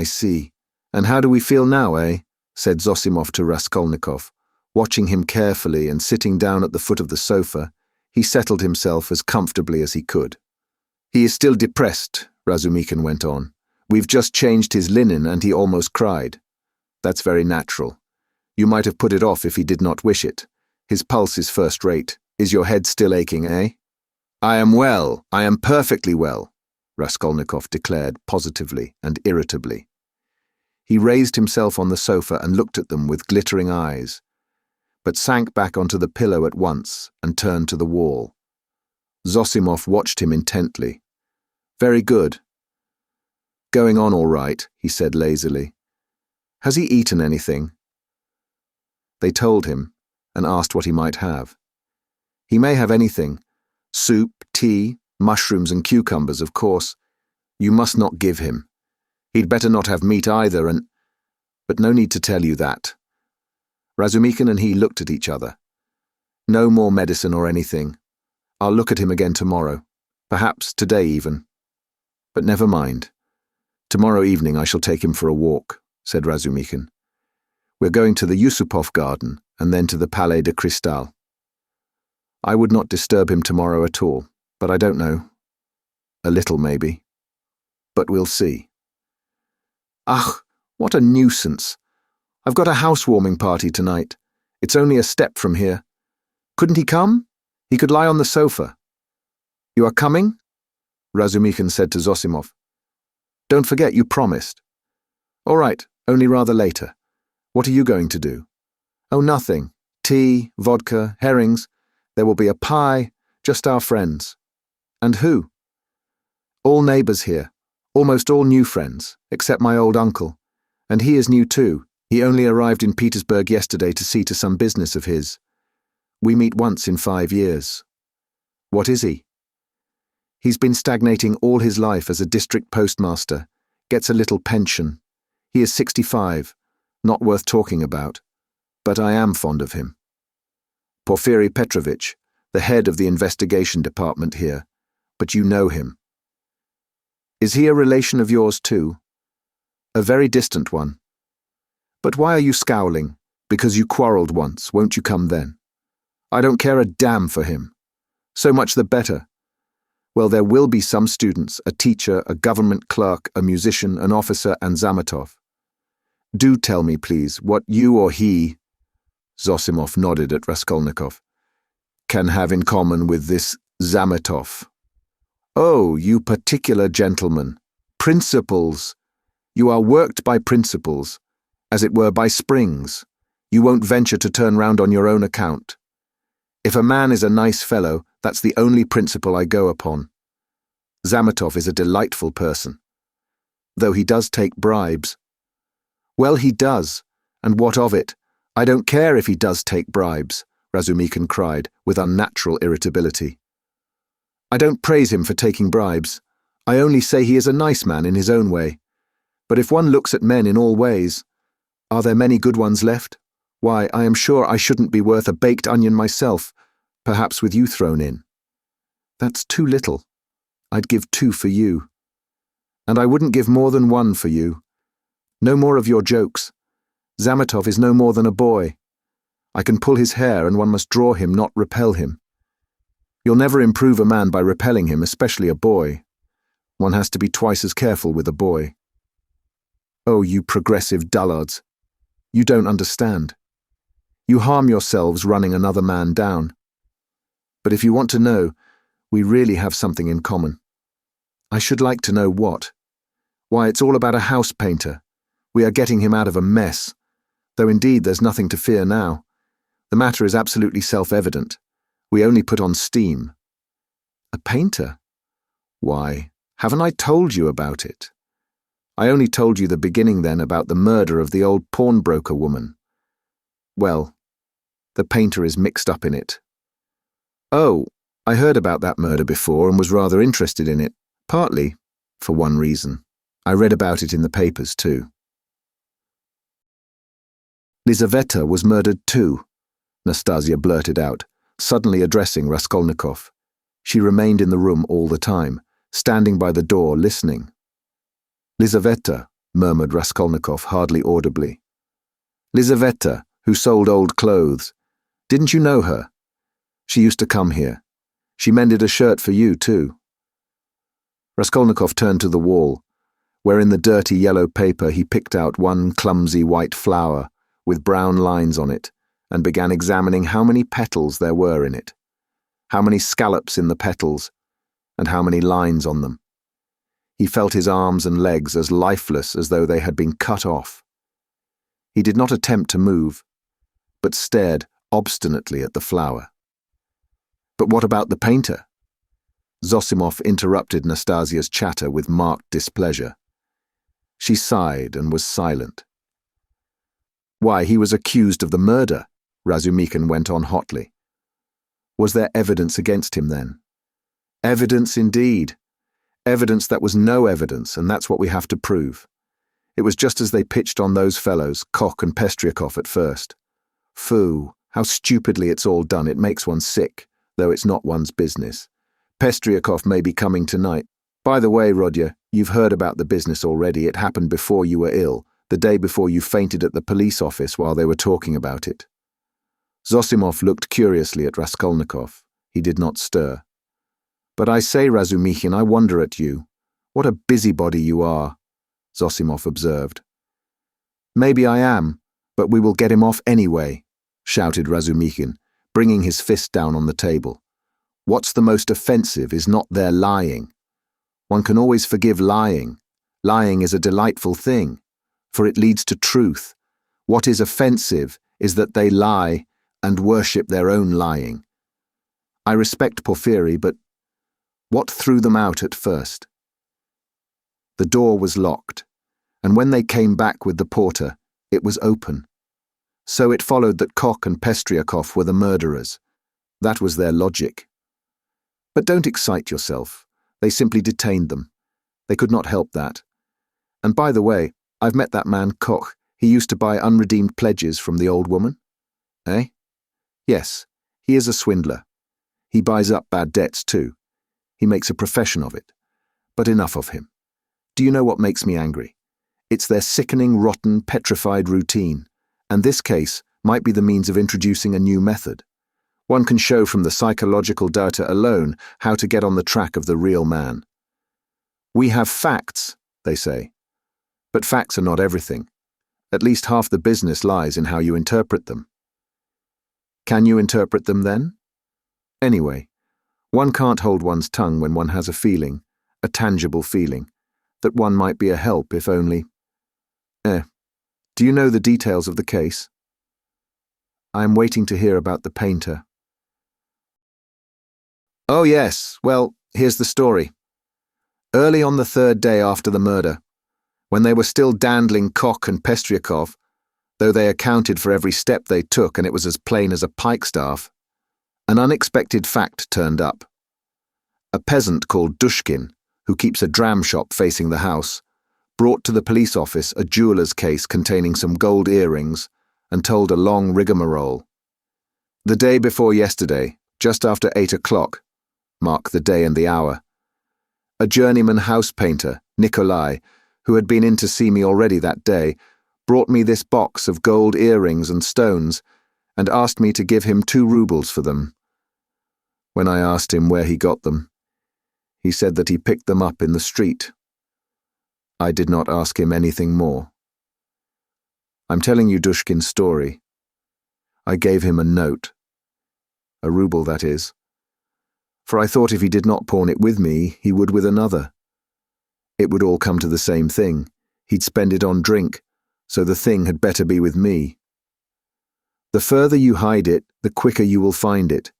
And how do we feel now, eh?" said Zosimov to Raskolnikov. Watching him carefully and sitting down at the foot of the sofa, he settled himself as comfortably as he could. "He is still depressed," Razumikin went on. "We've just changed his linen and he almost cried. That's very natural. You might have put it off if he did not wish it. His pulse is first rate. Is your head still aching, eh?" "I am well. I am perfectly well," Raskolnikov declared positively and irritably. He raised himself on the sofa and looked at them with glittering eyes, but sank back onto the pillow at once and turned to the wall. Zosimov watched him intently. "Very good. Going on all right," he said lazily. "Has he eaten anything?" They told him and asked what he might have. "He may have anything. Soup, tea, mushrooms and cucumbers, of course. You must not give him. He'd better not have meat either, and— But no need to tell you that." Razumikin and he looked at each other. "No more medicine or anything. I'll look at him again tomorrow. Perhaps today even. But never mind. Tomorrow evening I shall take him for a walk," said Razumikin. "We're going to the Yusupov garden and then to the Palais de Cristal. I would not disturb him tomorrow at all, but I don't know. A little, maybe. But we'll see." "Ach, what a nuisance. I've got a housewarming party tonight. It's only a step from here. Couldn't he come? He could lie on the sofa." "You are coming?" Razumikin said to Zosimov. "Don't forget you promised." "All right, only rather later. What are you going to do?" "Oh, nothing. Tea, vodka, herrings. There will be a pie, just our friends." "And who?" "All neighbours here. Almost all new friends, except my old uncle. And he is new too. He only arrived in Petersburg yesterday to see to some business of his. We meet once in 5 years." "What is he?" "He's been stagnating all his life as a district postmaster. Gets a little pension. He is 65. Not worth talking about. But I am fond of him. Porfiry Petrovitch, the head of the investigation department here. But you know him." "Is he a relation of yours too?" "A very distant one." "But why are you scowling? Because you quarrelled once, won't you come then?" "I don't care a damn for him." "So much the better." "Well, there will be some students, a teacher, a government clerk, a musician, an officer, and Zametov. Do tell me, please, what you or he," Zosimov nodded at Raskolnikov, "can have in common with this Zametov." "Oh, you particular gentleman. Principles. You are worked by principles, as it were by springs. You won't venture to turn round on your own account. If a man is a nice fellow, that's the only principle I go upon. Zametov is a delightful person. Though he does take bribes." "Well, he does. And what of it? I don't care if he does take bribes," Razumikin cried, with unnatural irritability. "I don't praise him for taking bribes. I only say he is a nice man in his own way. But if one looks at men in all ways, are there many good ones left? Why, I am sure I shouldn't be worth a baked onion myself, perhaps with you thrown in." "That's too little. I'd give 2 for you. And I wouldn't give more than 1 for you. No more of your jokes. Zametov is no more than a boy. I can pull his hair, and one must draw him, not repel him. You'll never improve a man by repelling him, especially a boy. One has to be twice as careful with a boy. Oh, you progressive dullards. You don't understand. You harm yourselves running another man down. But if you want to know, we really have something in common. I should like to know what. Why, it's all about a house painter. We are getting him out of a mess, though indeed there's nothing to fear now. The matter is absolutely self-evident. We only put on steam. A painter? Why, haven't I told you about it? I only told you the beginning then about the murder of the old pawnbroker woman. Well, the painter is mixed up in it. Oh, I heard about that murder before and was rather interested in it, partly for one reason. I read about it in the papers too. Lizaveta was murdered too, Nastasia blurted out, suddenly addressing Raskolnikov. She remained in the room all the time, standing by the door listening. Lizaveta, murmured Raskolnikov hardly audibly. Lizaveta, who sold old clothes. Didn't you know her? She used to come here. She mended a shirt for you too. Raskolnikov turned to the wall, where in the dirty yellow paper he picked out one clumsy white flower with brown lines on it, and began examining how many petals there were in it, how many scallops in the petals, and how many lines on them. He felt his arms and legs as lifeless as though they had been cut off. He did not attempt to move, but stared obstinately at the flower. But what about the painter? Zosimov interrupted Nastasia's chatter with marked displeasure. She sighed and was silent. Why, he was accused of the murder, Razumikin went on hotly. Was there evidence against him then? Evidence indeed. Evidence that was no evidence, and that's what we have to prove. It was just as they pitched on those fellows, Koch and Pestriakov, at first. Phoo, how stupidly it's all done. It makes one sick, though it's not one's business. Pestriakov may be coming tonight. By the way, Rodya, you've heard about the business already. It happened before you were ill, the day before you fainted at the police office while they were talking about it. Zosimov looked curiously at Raskolnikov. He did not stir. But I say, Razumikin, I wonder at you. What a busybody you are, Zosimov observed. Maybe I am, but we will get him off anyway, shouted Razumikin, bringing his fist down on the table. What's the most offensive is not their lying. One can always forgive lying. Lying is a delightful thing, for it leads to truth. What is offensive is that they lie and worship their own lying. I respect Porfiry, but what threw them out at first? The door was locked, and when they came back with the porter, it was open. So it followed that Koch and Pestriakov were the murderers. That was their logic. But don't excite yourself. They simply detained them. They could not help that. And by the way, I've met that man Koch. He used to buy unredeemed pledges from the old woman. Eh? Yes, he is a swindler. He buys up bad debts too. He makes a profession of it. But enough of him. Do you know what makes me angry? It's their sickening, rotten, petrified routine, and this case might be the means of introducing a new method. One can show from the psychological data alone how to get on the track of the real man. We have facts, they say. But facts are not everything. At least half the business lies in how you interpret them. Can you interpret them then? Anyway, one can't hold one's tongue when one has a feeling, a tangible feeling, that one might be a help if only. Do you know the details of the case? I am waiting to hear about the painter. Oh yes, well, here's the story. Early on the third day after the murder, when they were still dandling Koch and Pestriakov, though they accounted for every step they took and it was as plain as a pikestaff, an unexpected fact turned up. A peasant called Dushkin, who keeps a dram shop facing the house, brought to the police office a jeweller's case containing some gold earrings and told a long rigmarole. The day before yesterday, just after 8 o'clock, mark the day and the hour, a journeyman house painter, Nikolai, who had been in to see me already that day, brought me this box of gold earrings and stones, and asked me to give him 2 rubles for them. When I asked him where he got them, he said that he picked them up in the street. I did not ask him anything more. I'm telling you Dushkin's story. I gave him a note. A ruble, that is. For I thought if he did not pawn it with me, he would with another. It would all come to the same thing. He'd spend it on drink, so the thing had better be with me. The further you hide it, the quicker you will find it,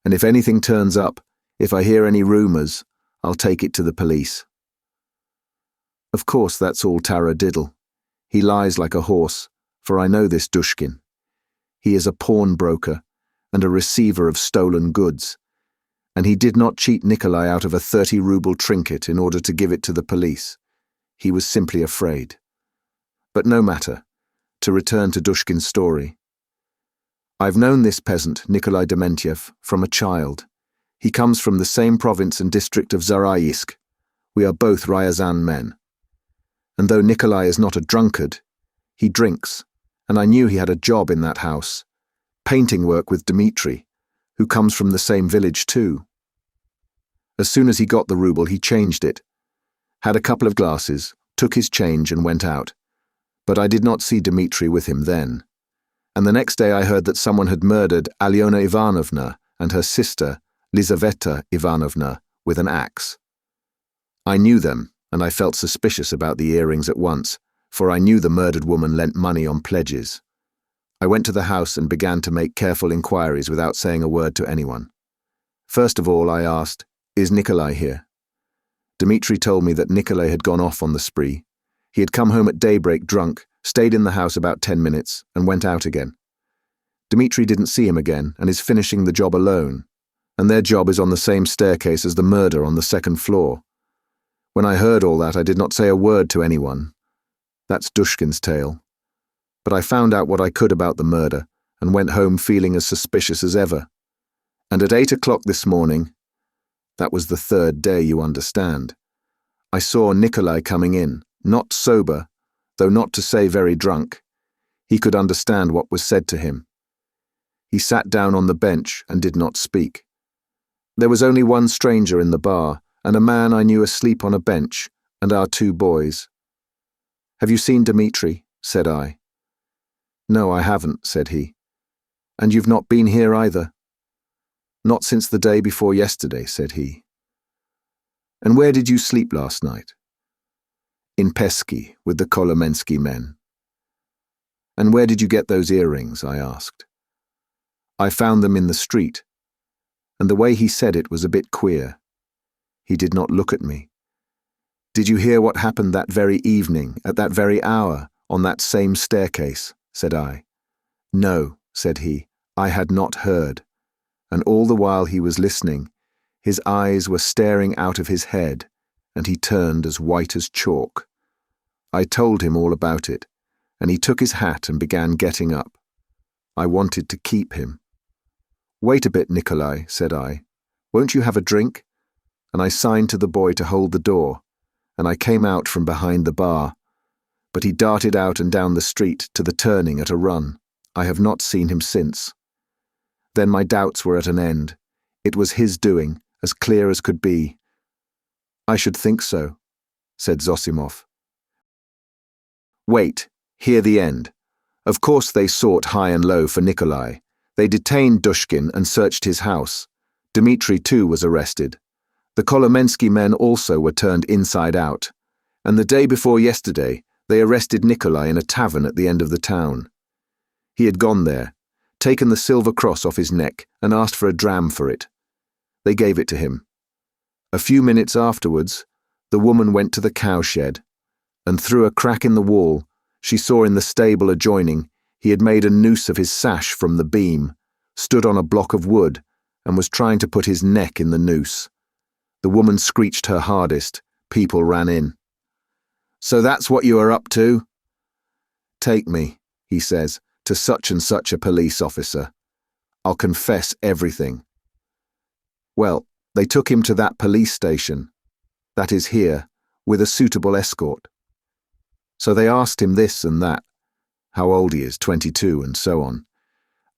and if anything turns up, if I hear any rumours, I'll take it to the police. Of course, that's all taradiddle. He lies like a horse, for I know this Dushkin. He is a pawnbroker and a receiver of stolen goods, and he did not cheat Nikolai out of a 30-ruble trinket in order to give it to the police. He was simply afraid. But no matter. To return to Dushkin's story. I've known this peasant, Nikolai Dementiev, from a child. He comes from the same province and district of Zaraysk. We are both Ryazan men. And though Nikolai is not a drunkard, he drinks, and I knew he had a job in that house, painting work with Dmitri, who comes from the same village too. As soon as he got the ruble, he changed it, had a couple of glasses, took his change and went out. But I did not see Dmitri with him then. And the next day I heard that someone had murdered Alyona Ivanovna and her sister, Lizaveta Ivanovna, with an axe. I knew them, and I felt suspicious about the earrings at once, for I knew the murdered woman lent money on pledges. I went to the house and began to make careful inquiries without saying a word to anyone. First of all, I asked, "Is Nikolai here?" Dmitri told me that Nikolai had gone off on the spree. He had come home at daybreak drunk, stayed in the house about 10 minutes, and went out again. Dmitri didn't see him again and is finishing the job alone, and their job is on the same staircase as the murder on the 2nd floor. When I heard all that, I did not say a word to anyone. That's Dushkin's tale. But I found out what I could about the murder and went home feeling as suspicious as ever. And at 8 o'clock this morning, that was the 3rd day, you understand, I saw Nikolai coming in, not sober, though not to say very drunk. He could understand what was said to him. He sat down on the bench and did not speak. There was only one stranger in the bar, and a man I knew asleep on a bench, and our 2 boys. "Have you seen Dmitri?" said I. "No, I haven't," said he. "And you've not been here either?" "Not since the day before yesterday," said he. "And where did you sleep last night?" "In Pesky, with the Kolomensky men." "And where did you get those earrings?" I asked. "I found them in the street," and the way he said it was a bit queer. He did not look at me. "Did you hear what happened that very evening, at that very hour, on that same staircase?" said I. "No," said he, "I had not heard." And all the while he was listening, his eyes were staring out of his head, and he turned as white as chalk. I told him all about it, and he took his hat and began getting up. I wanted to keep him. "Wait a bit, Nikolai," said I. "Won't you have a drink?" And I signed to the boy to hold the door, and I came out from behind the bar. But he darted out and down the street to the turning at a run. I have not seen him since. Then my doubts were at an end. It was his doing, as clear as could be. "I should think so," said Zosimov. "Wait, hear the end. Of course they sought high and low for Nikolai. They detained Dushkin and searched his house. Dmitri too was arrested. The Kolomensky men also were turned inside out. And the day before yesterday, they arrested Nikolai in a tavern at the end of the town. He had gone there, taken the silver cross off his neck and asked for a dram for it. They gave it to him. A few minutes afterwards, the woman went to the cowshed, and through a crack in the wall, she saw in the stable adjoining he had made a noose of his sash from the beam, stood on a block of wood, and was trying to put his neck in the noose. The woman screeched her hardest. People ran in. "So that's what you are up to?" "Take me," he says, "to such and such a police officer. I'll confess everything." Well, they took him to that police station, that is here, with a suitable escort. So they asked him this and that, how old he is, 22, and so on.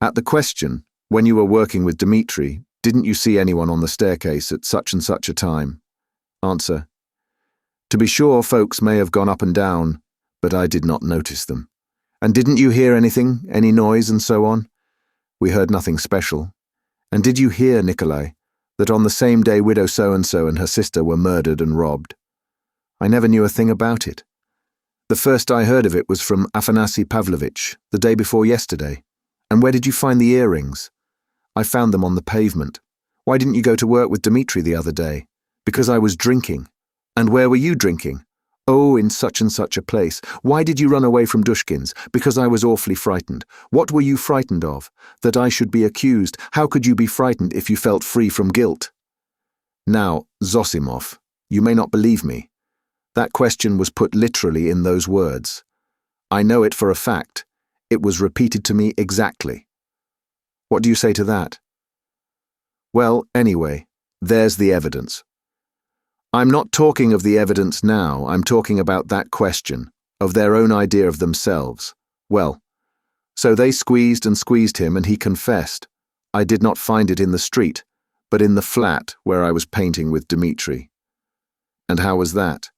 At the question, when you were working with Dmitri, didn't you see anyone on the staircase at such and such a time? Answer: to be sure, folks may have gone up and down, but I did not notice them. And didn't you hear anything, any noise and so on? We heard nothing special. And did you hear, Nikolai, that on the same day widow so-and-so and her sister were murdered and robbed? I never knew a thing about it. The first I heard of it was from Afanasy Pavlovitch, the day before yesterday. And where did you find the earrings? I found them on the pavement. Why didn't you go to work with Dmitri the other day? Because I was drinking. And where were you drinking? Oh, in such and such a place. Why did you run away from Dushkin's? Because I was awfully frightened. What were you frightened of? That I should be accused. How could you be frightened if you felt free from guilt? Now, Zosimov, you may not believe me. That question was put literally in those words. I know it for a fact. It was repeated to me exactly. What do you say to that? Well, anyway, there's the evidence. I'm not talking of the evidence now, I'm talking about that question, of their own idea of themselves. Well, so they squeezed and squeezed him and he confessed. I did not find it in the street, but in the flat where I was painting with Dmitri. And how was that?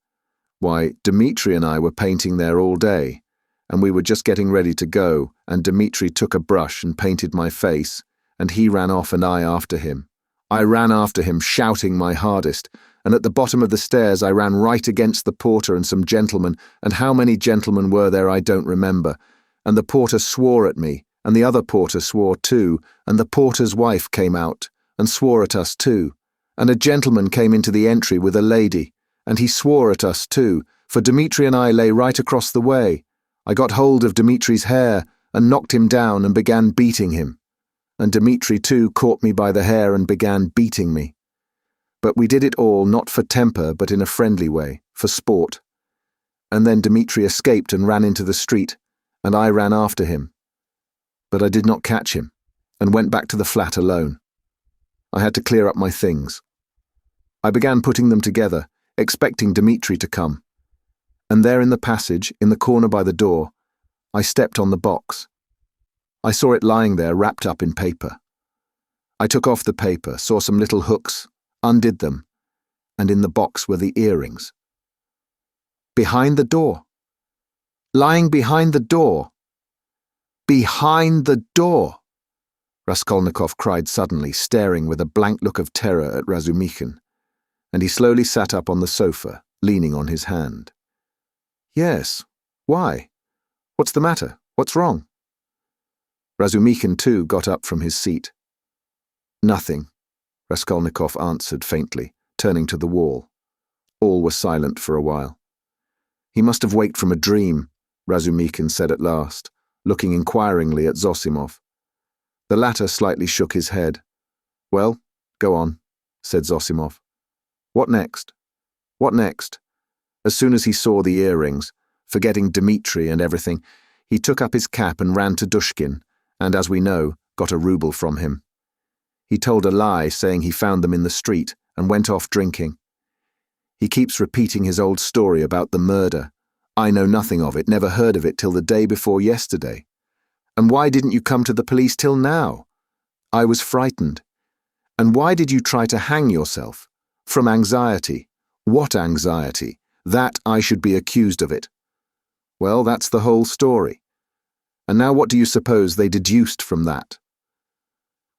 Why, Dmitri and I were painting there all day, and we were just getting ready to go, and Dmitri took a brush and painted my face, and he ran off and I after him. I ran after him, shouting my hardest, and at the bottom of the stairs I ran right against the porter and some gentlemen, and how many gentlemen were there I don't remember, and the porter swore at me, and the other porter swore too, and the porter's wife came out, and swore at us too, and a gentleman came into the entry with a lady, and he swore at us too, for Dmitri and I lay right across the way. I got hold of Dmitri's hair, and knocked him down and began beating him, and Dmitri too caught me by the hair and began beating me. But we did it all not for temper but in a friendly way, for sport. And then Dmitri escaped and ran into the street, and I ran after him. But I did not catch him, and went back to the flat alone. I had to clear up my things. I began putting them together, expecting Dmitri to come. And there in the passage, in the corner by the door, I stepped on the box. I saw it lying there wrapped up in paper. I took off the paper, saw some little hooks, undid them, and in the box were the earrings. Behind the door. Lying behind the door. Behind the door! Raskolnikov cried suddenly, staring with a blank look of terror at Razumikhin, and he slowly sat up on the sofa, leaning on his hand. Yes, why? What's the matter? What's wrong? Razumikhin too got up from his seat. Nothing, Raskolnikov answered faintly, turning to the wall. All were silent for a while. He must have waked from a dream, Razumikhin said at last, looking inquiringly at Zosimov. The latter slightly shook his head. Well, go on, said Zosimov. What next? What next? As soon as he saw the earrings, forgetting Dmitri and everything, he took up his cap and ran to Dushkin, and, as we know, got a rouble from him. He told a lie, saying he found them in the street, and went off drinking. He keeps repeating his old story about the murder. I know nothing of it, never heard of it till the day before yesterday. And why didn't you come to the police till now? I was frightened. And why did you try to hang yourself? From anxiety. What anxiety? That I should be accused of it. Well, that's the whole story. And now what do you suppose they deduced from that?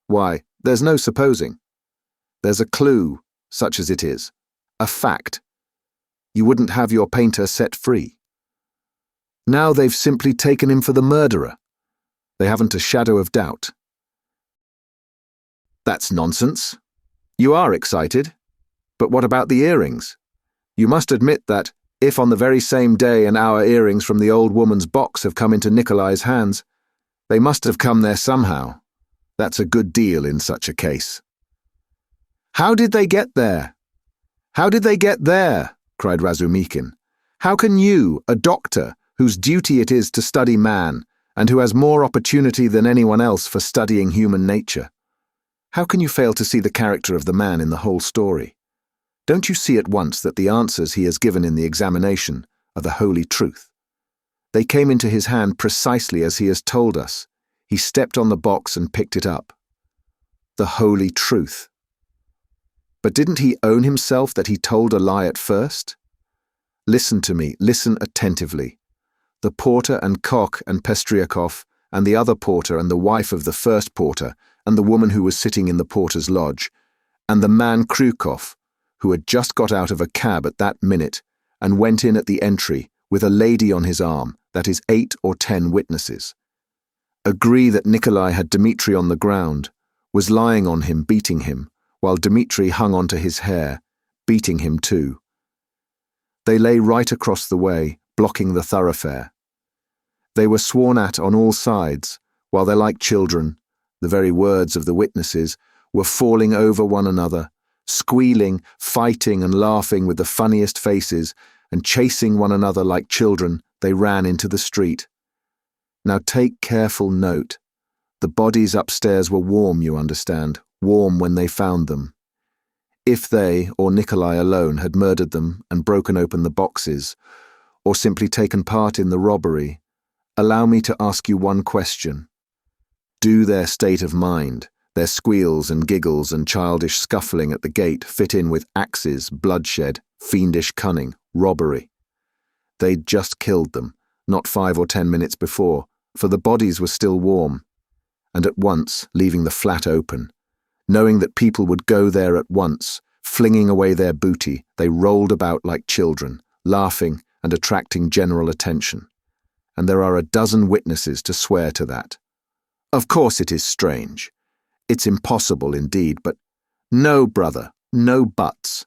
Why, there's no supposing. There's a clue, such as it is. A fact. You wouldn't have your painter set free. Now they've simply taken him for the murderer. They haven't a shadow of doubt. That's nonsense. You are excited. But what about the earrings? You must admit that, if on the very same day an hour earrings from the old woman's box have come into Nikolai's hands, they must have come there somehow. That's a good deal in such a case. How did they get there? How did they get there? Cried Razumikhin. How can you, a doctor, whose duty it is to study man, and who has more opportunity than anyone else for studying human nature, how can you fail to see the character of the man in the whole story? Don't you see at once that the answers he has given in the examination are the holy truth? They came into his hand precisely as he has told us. He stepped on the box and picked it up. The holy truth. But didn't he own himself that he told a lie at first? Listen to me, listen attentively. The porter and Koch and Pestriakov and the other porter and the wife of the first porter and the woman who was sitting in the porter's lodge and the man Krukov, who had just got out of a cab at that minute and went in at the entry with a lady on his arm, that is 8 or 10 witnesses, agree that Nikolai had Dmitri on the ground, was lying on him, beating him, while Dmitri hung onto his hair, beating him too. They lay right across the way, blocking the thoroughfare. They were sworn at on all sides, while they, like children, the very words of the witnesses, were falling over one another, squealing, fighting and laughing with the funniest faces, and chasing one another like children, they ran into the street. Now take careful note. The bodies upstairs were warm, you understand, warm when they found them. If they, or Nikolai alone, had murdered them and broken open the boxes, or simply taken part in the robbery, allow me to ask you one question. Do their state of mind, their squeals and giggles and childish scuffling at the gate fit in with axes, bloodshed, fiendish cunning, robbery? They'd just killed them, not 5 or 10 minutes before, for the bodies were still warm. And at once, leaving the flat open, knowing that people would go there at once, flinging away their booty, they rolled about like children, laughing and attracting general attention. And there are a dozen witnesses to swear to that. Of course it is strange. It's impossible indeed, but no, brother, no buts.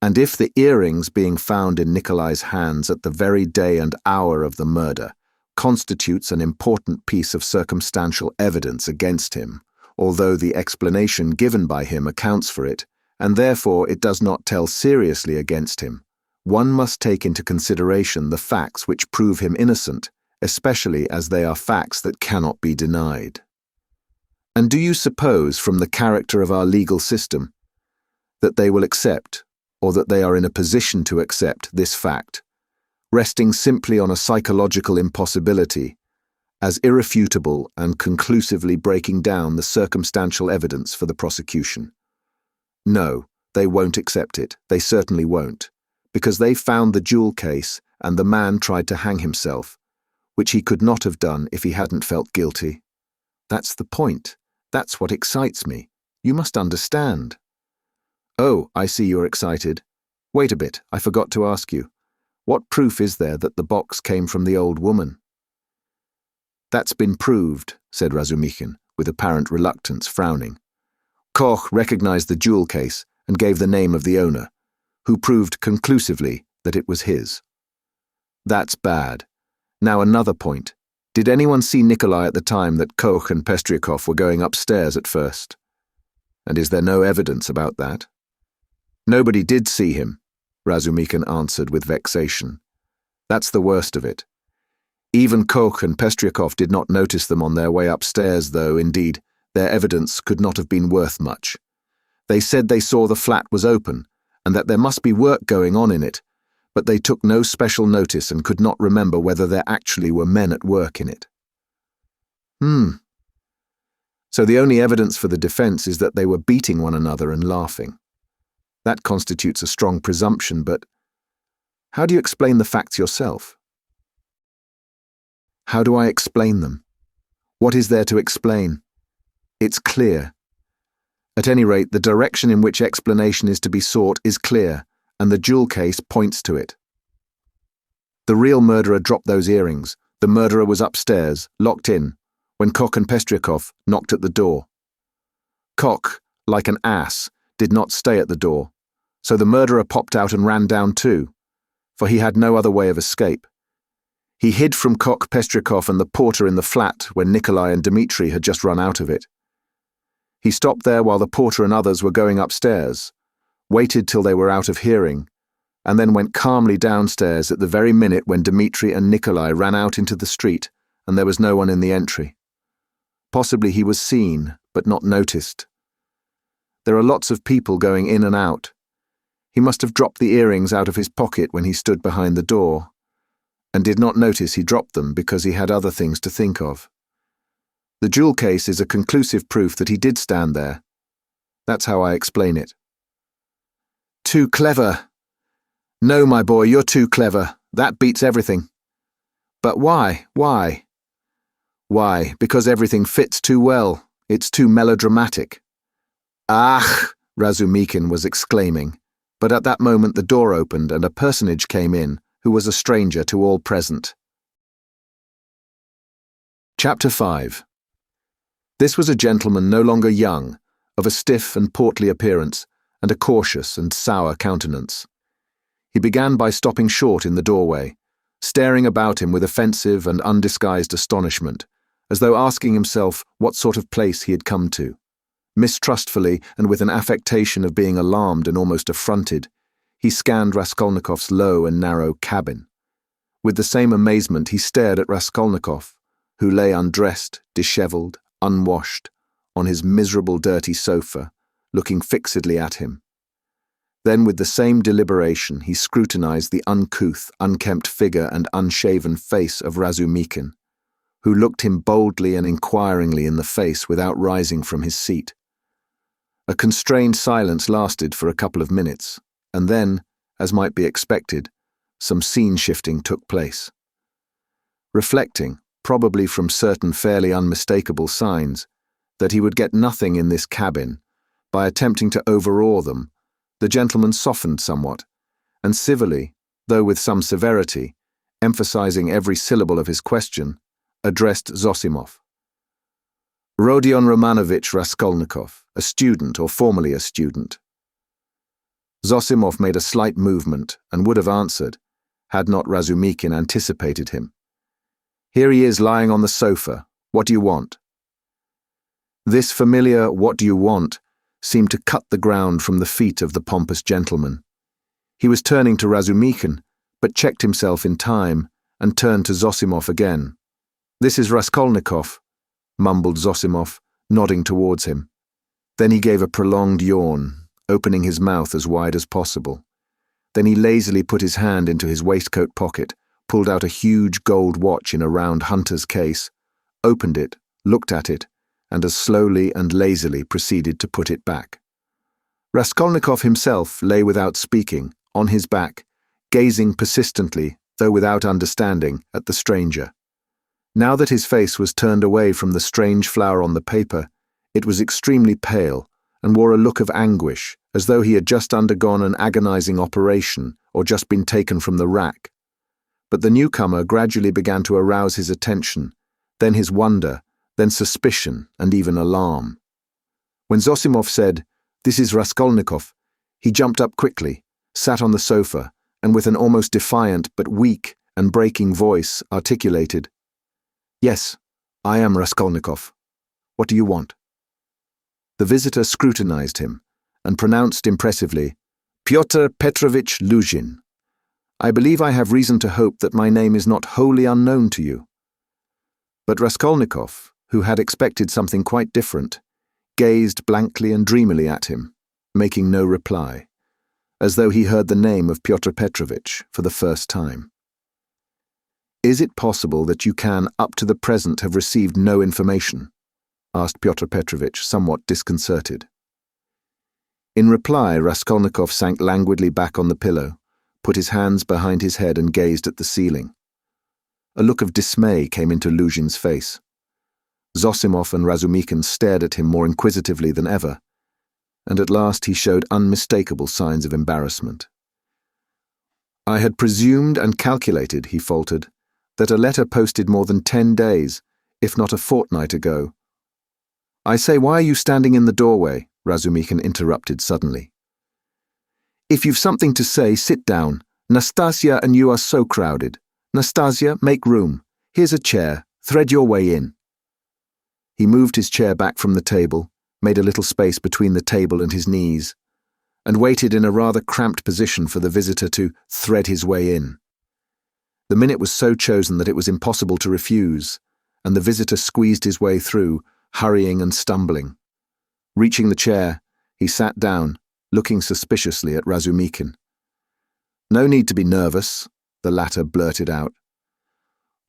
And if the earrings being found in Nikolai's hands at the very day and hour of the murder constitutes an important piece of circumstantial evidence against him, although the explanation given by him accounts for it, and therefore it does not tell seriously against him, one must take into consideration the facts which prove him innocent, especially as they are facts that cannot be denied. And do you suppose, from the character of our legal system, that they will accept, or that they are in a position to accept, this fact, resting simply on a psychological impossibility, as irrefutable and conclusively breaking down the circumstantial evidence for the prosecution? No, they won't accept it, they certainly won't, because they found the jewel case and the man tried to hang himself, which he could not have done if he hadn't felt guilty. That's the point. That's what excites me. You must understand. Oh, I see you're excited. Wait a bit, I forgot to ask you. What proof is there that the box came from the old woman? That's been proved, said Razumikhin, with apparent reluctance, frowning. Koch recognized the jewel case and gave the name of the owner, who proved conclusively that it was his. That's bad. Now another point. Did anyone see Nikolai at the time that Koch and Pestriakov were going upstairs at first? And is there no evidence about that? Nobody did see him, Razumikhin answered with vexation. That's the worst of it. Even Koch and Pestriakov did not notice them on their way upstairs, though, indeed, their evidence could not have been worth much. They said they saw the flat was open, and that there must be work going on in it, but they took no special notice and could not remember whether there actually were men at work in it. So the only evidence for the defense is that they were beating one another and laughing. That constitutes a strong presumption, but how do you explain the facts yourself? How do I explain them? What is there to explain? It's clear. At any rate, the direction in which explanation is to be sought is clear, and the jewel case points to it. The real murderer dropped those earrings. The murderer was upstairs, locked in, when Koch and Pestriakov knocked at the door. Koch, like an ass, did not stay at the door, so the murderer popped out and ran down too, for he had no other way of escape. He hid from Koch, Pestriakov and the porter in the flat when Nikolai and Dmitri had just run out of it. He stopped there while the porter and others were going upstairs, waited till they were out of hearing, and then went calmly downstairs at the very minute when Dmitri and Nikolai ran out into the street and there was no one in the entry. Possibly he was seen, but not noticed. There are lots of people going in and out. He must have dropped the earrings out of his pocket when he stood behind the door, and did not notice he dropped them because he had other things to think of. The jewel case is a conclusive proof that he did stand there. That's how I explain it. Too clever. No, my boy, you're too clever. That beats everything. But why? Why? Why? Because everything fits too well. It's too melodramatic. Ah! Razumikin was exclaiming, but at that moment the door opened and a personage came in who was a stranger to all present. Chapter 5. This was a gentleman no longer young, of a stiff and portly appearance, and a cautious and sour countenance. He began by stopping short in the doorway, staring about him with offensive and undisguised astonishment, as though asking himself what sort of place he had come to. Mistrustfully and with an affectation of being alarmed and almost affronted, he scanned Raskolnikov's low and narrow cabin. With the same amazement he stared at Raskolnikov, who lay undressed, dishevelled, unwashed, on his miserable dirty sofa, looking fixedly at him. Then with the same deliberation he scrutinized the uncouth, unkempt figure and unshaven face of Razumikin, who looked him boldly and inquiringly in the face without rising from his seat. A constrained silence lasted for a couple of minutes, and then, as might be expected, some scene-shifting took place. Reflecting, probably from certain fairly unmistakable signs, that he would get nothing in this cabin, by attempting to overawe them, the gentleman softened somewhat, and civilly, though with some severity, emphasizing every syllable of his question, addressed Zosimov. Rodion Romanovich Raskolnikov, a student or formerly a student. Zosimov made a slight movement and would have answered, had not Razumikin anticipated him. Here he is lying on the sofa. What do you want? This familiar "what do you want" seemed to cut the ground from the feet of the pompous gentleman. He was turning to Razumikin, but checked himself in time and turned to Zosimov again. This is Raskolnikov, mumbled Zosimov, nodding towards him. Then he gave a prolonged yawn, opening his mouth as wide as possible. Then he lazily put his hand into his waistcoat pocket, pulled out a huge gold watch in a round hunter's case, opened it, looked at it, and as slowly and lazily proceeded to put it back. Raskolnikov himself lay without speaking, on his back, gazing persistently, though without understanding, at the stranger. Now that his face was turned away from the strange flower on the paper, it was extremely pale and wore a look of anguish, as though he had just undergone an agonizing operation or just been taken from the rack. But the newcomer gradually began to arouse his attention, then his wonder, then suspicion and even alarm. When Zosimov said, "This is Raskolnikov," he jumped up quickly, sat on the sofa, and with an almost defiant but weak and breaking voice articulated, "Yes, I am Raskolnikov. What do you want?" The visitor scrutinized him and pronounced impressively, "Pyotr Petrovich Luzhin. I believe I have reason to hope that my name is not wholly unknown to you." But Raskolnikov, who had expected something quite different, gazed blankly and dreamily at him, making no reply, as though he heard the name of Pyotr Petrovich for the first time. "Is it possible that you can, up to the present, have received no information?" asked Pyotr Petrovich, somewhat disconcerted. In reply, Raskolnikov sank languidly back on the pillow, put his hands behind his head and gazed at the ceiling. A look of dismay came into Luzhin's face. Zosimov and Razumikin stared at him more inquisitively than ever, and at last he showed unmistakable signs of embarrassment. "I had presumed and calculated," he faltered, "that a letter posted more than 10 days, if not a fortnight ago." "I say, why are you standing in the doorway?" Razumikin interrupted suddenly. "If you've something to say, sit down. Nastasia and you are so crowded. Nastasia, make room. Here's a chair. Thread your way in." He moved his chair back from the table, made a little space between the table and his knees, and waited in a rather cramped position for the visitor to thread his way in. The minute was so chosen that it was impossible to refuse, and the visitor squeezed his way through, hurrying and stumbling. Reaching the chair, he sat down, looking suspiciously at Razumikin. "No need to be nervous," the latter blurted out.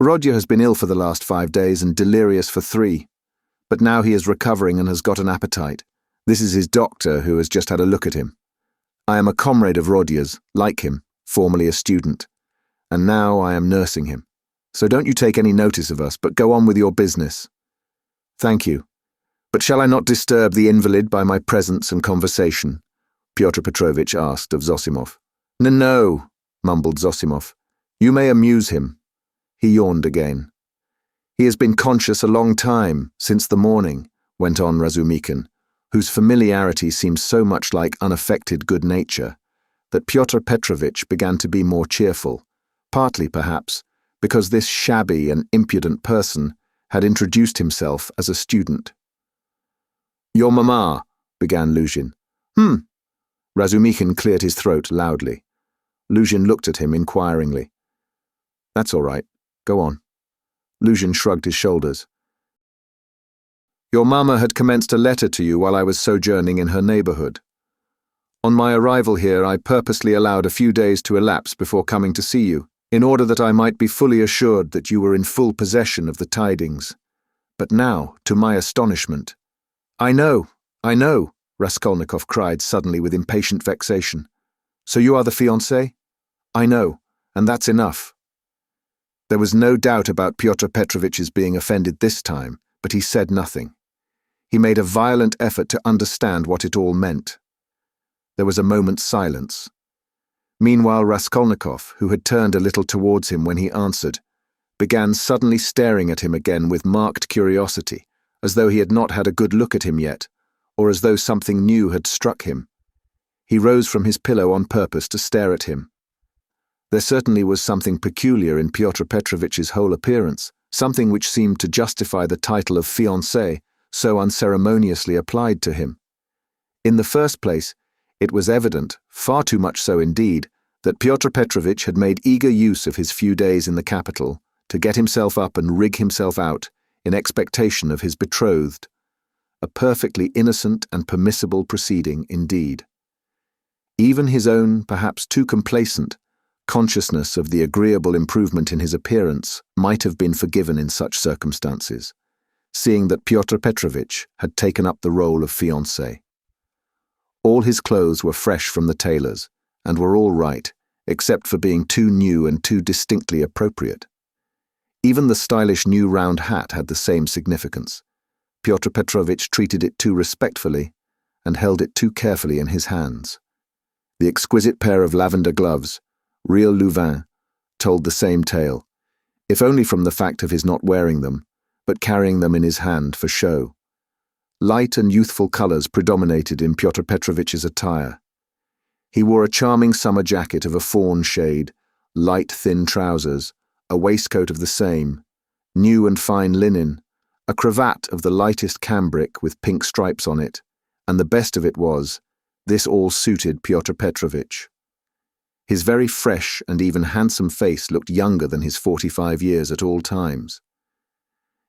"Rodya has been ill for the last 5 days and delirious for 3. but now he is recovering and has got an appetite. This is his doctor who has just had a look at him. I am a comrade of Rodya's, like him, formerly a student, and now I am nursing him. So don't you take any notice of us, but go on with your business." "Thank you. But shall I not disturb the invalid by my presence and conversation?" Pyotr Petrovitch asked of Zosimov. No, mumbled Zosimov. "You may amuse him." He yawned again. "He has been conscious a long time, since the morning," went on Razumikin, whose familiarity seemed so much like unaffected good nature, that Pyotr Petrovitch began to be more cheerful, partly, perhaps, because this shabby and impudent person had introduced himself as a student. "Your mamma," began Luzhin. Razumikin cleared his throat loudly. Luzhin looked at him inquiringly. "That's all right. Go on." Luzhin shrugged his shoulders. "Your mamma had commenced a letter to you while I was sojourning in her neighborhood. On my arrival here, I purposely allowed a few days to elapse before coming to see you, in order that I might be fully assured that you were in full possession of the tidings. But now, to my astonishment—" I know, Raskolnikov cried suddenly with impatient vexation. "So you are the fiancé? I know, and that's enough." There was no doubt about Pyotr Petrovitch's being offended this time, but he said nothing. He made a violent effort to understand what it all meant. There was a moment's silence. Meanwhile, Raskolnikov, who had turned a little towards him when he answered, began suddenly staring at him again with marked curiosity, as though he had not had a good look at him yet, or as though something new had struck him. He rose from his pillow on purpose to stare at him. There certainly was something peculiar in Pyotr Petrovitch's whole appearance, something which seemed to justify the title of fiancé so unceremoniously applied to him. In the first place, it was evident, far too much so indeed, that Pyotr Petrovitch had made eager use of his few days in the capital to get himself up and rig himself out in expectation of his betrothed, a perfectly innocent and permissible proceeding indeed. Even his own, perhaps too complacent, consciousness of the agreeable improvement in his appearance might have been forgiven in such circumstances, seeing that Pyotr Petrovitch had taken up the role of fiancé. All his clothes were fresh from the tailor's, and were all right, except for being too new and too distinctly appropriate. Even the stylish new round hat had the same significance. Pyotr Petrovitch treated it too respectfully, and held it too carefully in his hands. The exquisite pair of lavender gloves, real Louvain, told the same tale, if only from the fact of his not wearing them, but carrying them in his hand for show. Light and youthful colours predominated in Pyotr Petrovitch's attire. He wore a charming summer jacket of a fawn shade, light thin trousers, a waistcoat of the same, new and fine linen, a cravat of the lightest cambric with pink stripes on it, and the best of it was, this all suited Pyotr Petrovitch. His very fresh and even handsome face looked younger than his 45 years at all times.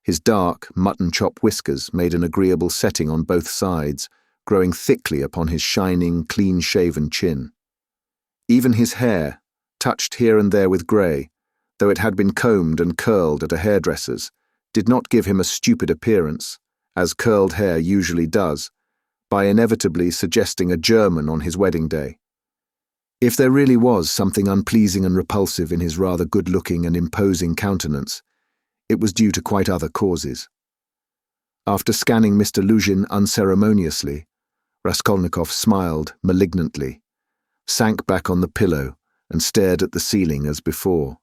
His dark, mutton-chop whiskers made an agreeable setting on both sides, growing thickly upon his shining, clean-shaven chin. Even his hair, touched here and there with grey, though it had been combed and curled at a hairdresser's, did not give him a stupid appearance, as curled hair usually does, by inevitably suggesting a German on his wedding day. If there really was something unpleasing and repulsive in his rather good-looking and imposing countenance, it was due to quite other causes. After scanning Mr. Luzhin unceremoniously, Raskolnikov smiled malignantly, sank back on the pillow, and stared at the ceiling as before.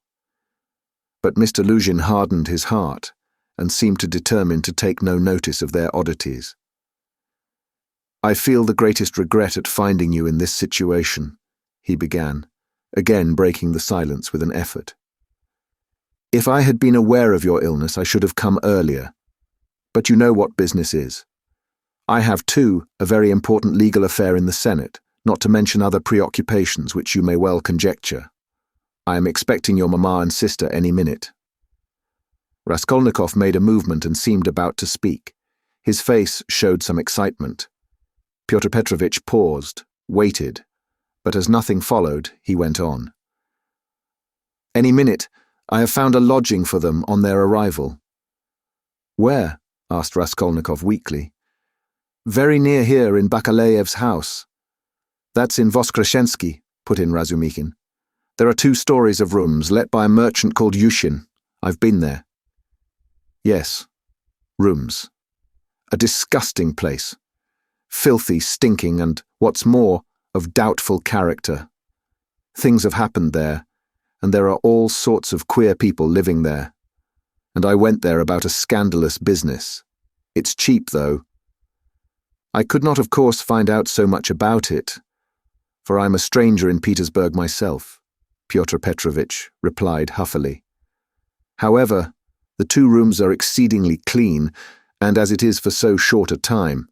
But Mr. Luzhin hardened his heart, and seemed to determine to take no notice of their oddities. "I feel the greatest regret at finding you in this situation," he began, again breaking the silence with an effort. "If I had been aware of your illness, I should have come earlier. But you know what business is. I have, too, a very important legal affair in the Senate, not to mention other preoccupations which you may well conjecture. I am expecting your mamma and sister any minute." Raskolnikov made a movement and seemed about to speak. His face showed some excitement. Pyotr Petrovitch paused, waited, but as nothing followed, he went on. "Any minute. I have found a lodging for them on their arrival." "Where?" asked Raskolnikov weakly. Very near here in Bakalayev's house. That's in Voskresensky, put in Razumikin. There are 2 stories of rooms let by a merchant called Yushin. I've been there. Yes, rooms. A disgusting place. Filthy, stinking, and, what's more, of doubtful character. Things have happened there, and there are all sorts of queer people living there. And I went there about a scandalous business. It's cheap, though. I could not, of course, find out so much about it, for I'm a stranger in Petersburg myself, Pyotr Petrovitch replied huffily. However, the 2 rooms are exceedingly clean, and as it is for so short a time,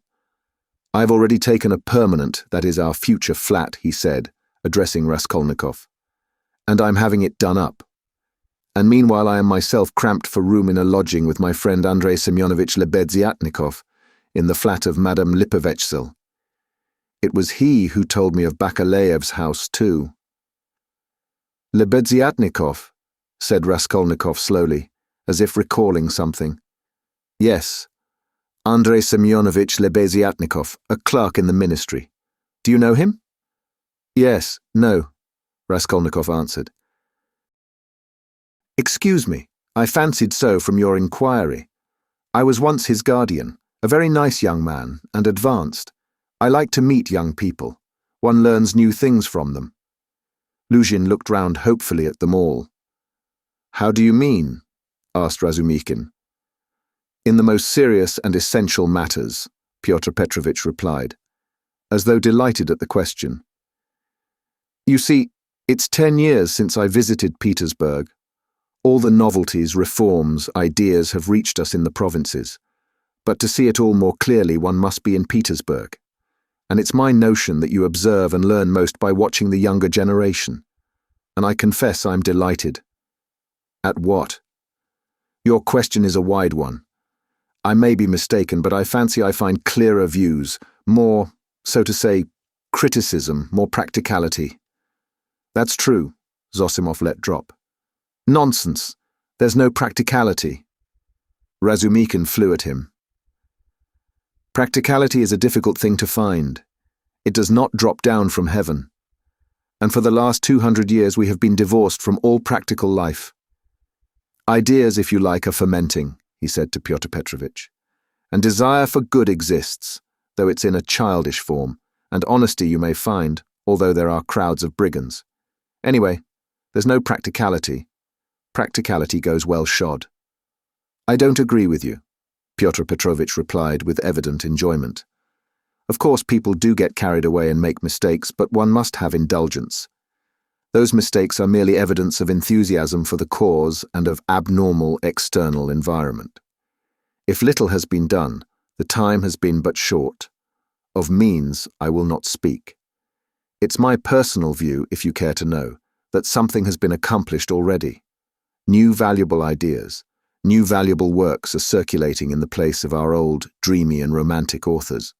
I've already taken a permanent, that is our future flat, he said, addressing Raskolnikov, and I'm having it done up. And meanwhile I am myself cramped for room in a lodging with my friend Andrei Semyonovich Lebedziatnikov in the flat of Madame Lipovetsel. It was he who told me of Bakalayev's house too. Lebedziatnikov, said Raskolnikov slowly, as if recalling something. Yes, Andrei Semyonovich Lebedziatnikov, a clerk in the ministry. Do you know him? Yes, no, Raskolnikov answered. Excuse me, I fancied so from your inquiry. I was once his guardian, a very nice young man, and advanced. I like to meet young people. One learns new things from them. Luzhin looked round hopefully at them all. How do you mean? Asked Razumikin. In the most serious and essential matters, Pyotr Petrovitch replied, as though delighted at the question. You see, it's 10 years since I visited Petersburg. All the novelties, reforms, ideas have reached us in the provinces. But to see it all more clearly, one must be in Petersburg. And it's my notion that you observe and learn most by watching the younger generation. And I confess I'm delighted. At what? Your question is a wide one. I may be mistaken, but I fancy I find clearer views, more, so to say, criticism, more practicality. That's true, Zosimov let drop. Nonsense. There's no practicality. Razumikin flew at him. Practicality is a difficult thing to find. It does not drop down from heaven. And for the last 200 years we have been divorced from all practical life. Ideas, if you like, are fermenting, he said to Pyotr Petrovitch. And desire for good exists, though it's in a childish form, and honesty you may find, although there are crowds of brigands. Anyway, there's no practicality. Practicality goes well shod. I don't agree with you, Pyotr Petrovitch replied with evident enjoyment. Of course, people do get carried away and make mistakes, but one must have indulgence. Those mistakes are merely evidence of enthusiasm for the cause and of abnormal external environment. If little has been done, the time has been but short. Of means I will not speak. It's my personal view, if you care to know, that something has been accomplished already. New valuable ideas, new valuable works are circulating in the place of our old, dreamy and romantic authors.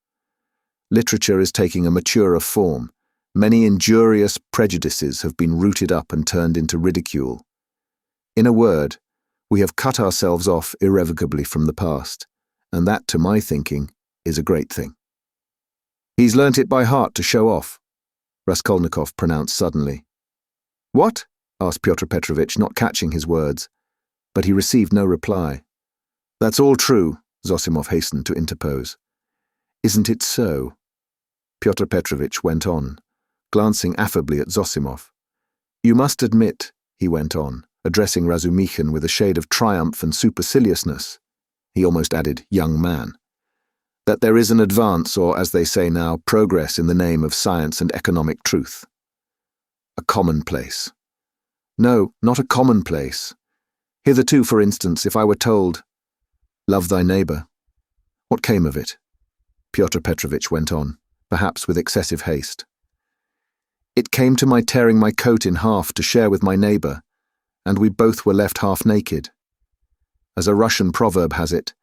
Literature is taking a maturer form. Many injurious prejudices have been rooted up and turned into ridicule. In a word, we have cut ourselves off irrevocably from the past, and that, to my thinking, is a great thing. He's learnt it by heart to show off, Raskolnikov pronounced suddenly. What? Asked Pyotr Petrovitch, not catching his words, but he received no reply. That's all true, Zosimov hastened to interpose. Isn't it so? Pyotr Petrovitch went on, glancing affably at Zosimov. You must admit, he went on, addressing Razumikin with a shade of triumph and superciliousness, he almost added, young man, that there is an advance, or as they say now, progress in the name of science and economic truth. A commonplace. No, not a commonplace. Hitherto, for instance, if I were told, love thy neighbour, what came of it? Pyotr Petrovitch went on, perhaps with excessive haste. It came to my tearing my coat in half to share with my neighbour, and we both were left half naked. As a Russian proverb has it,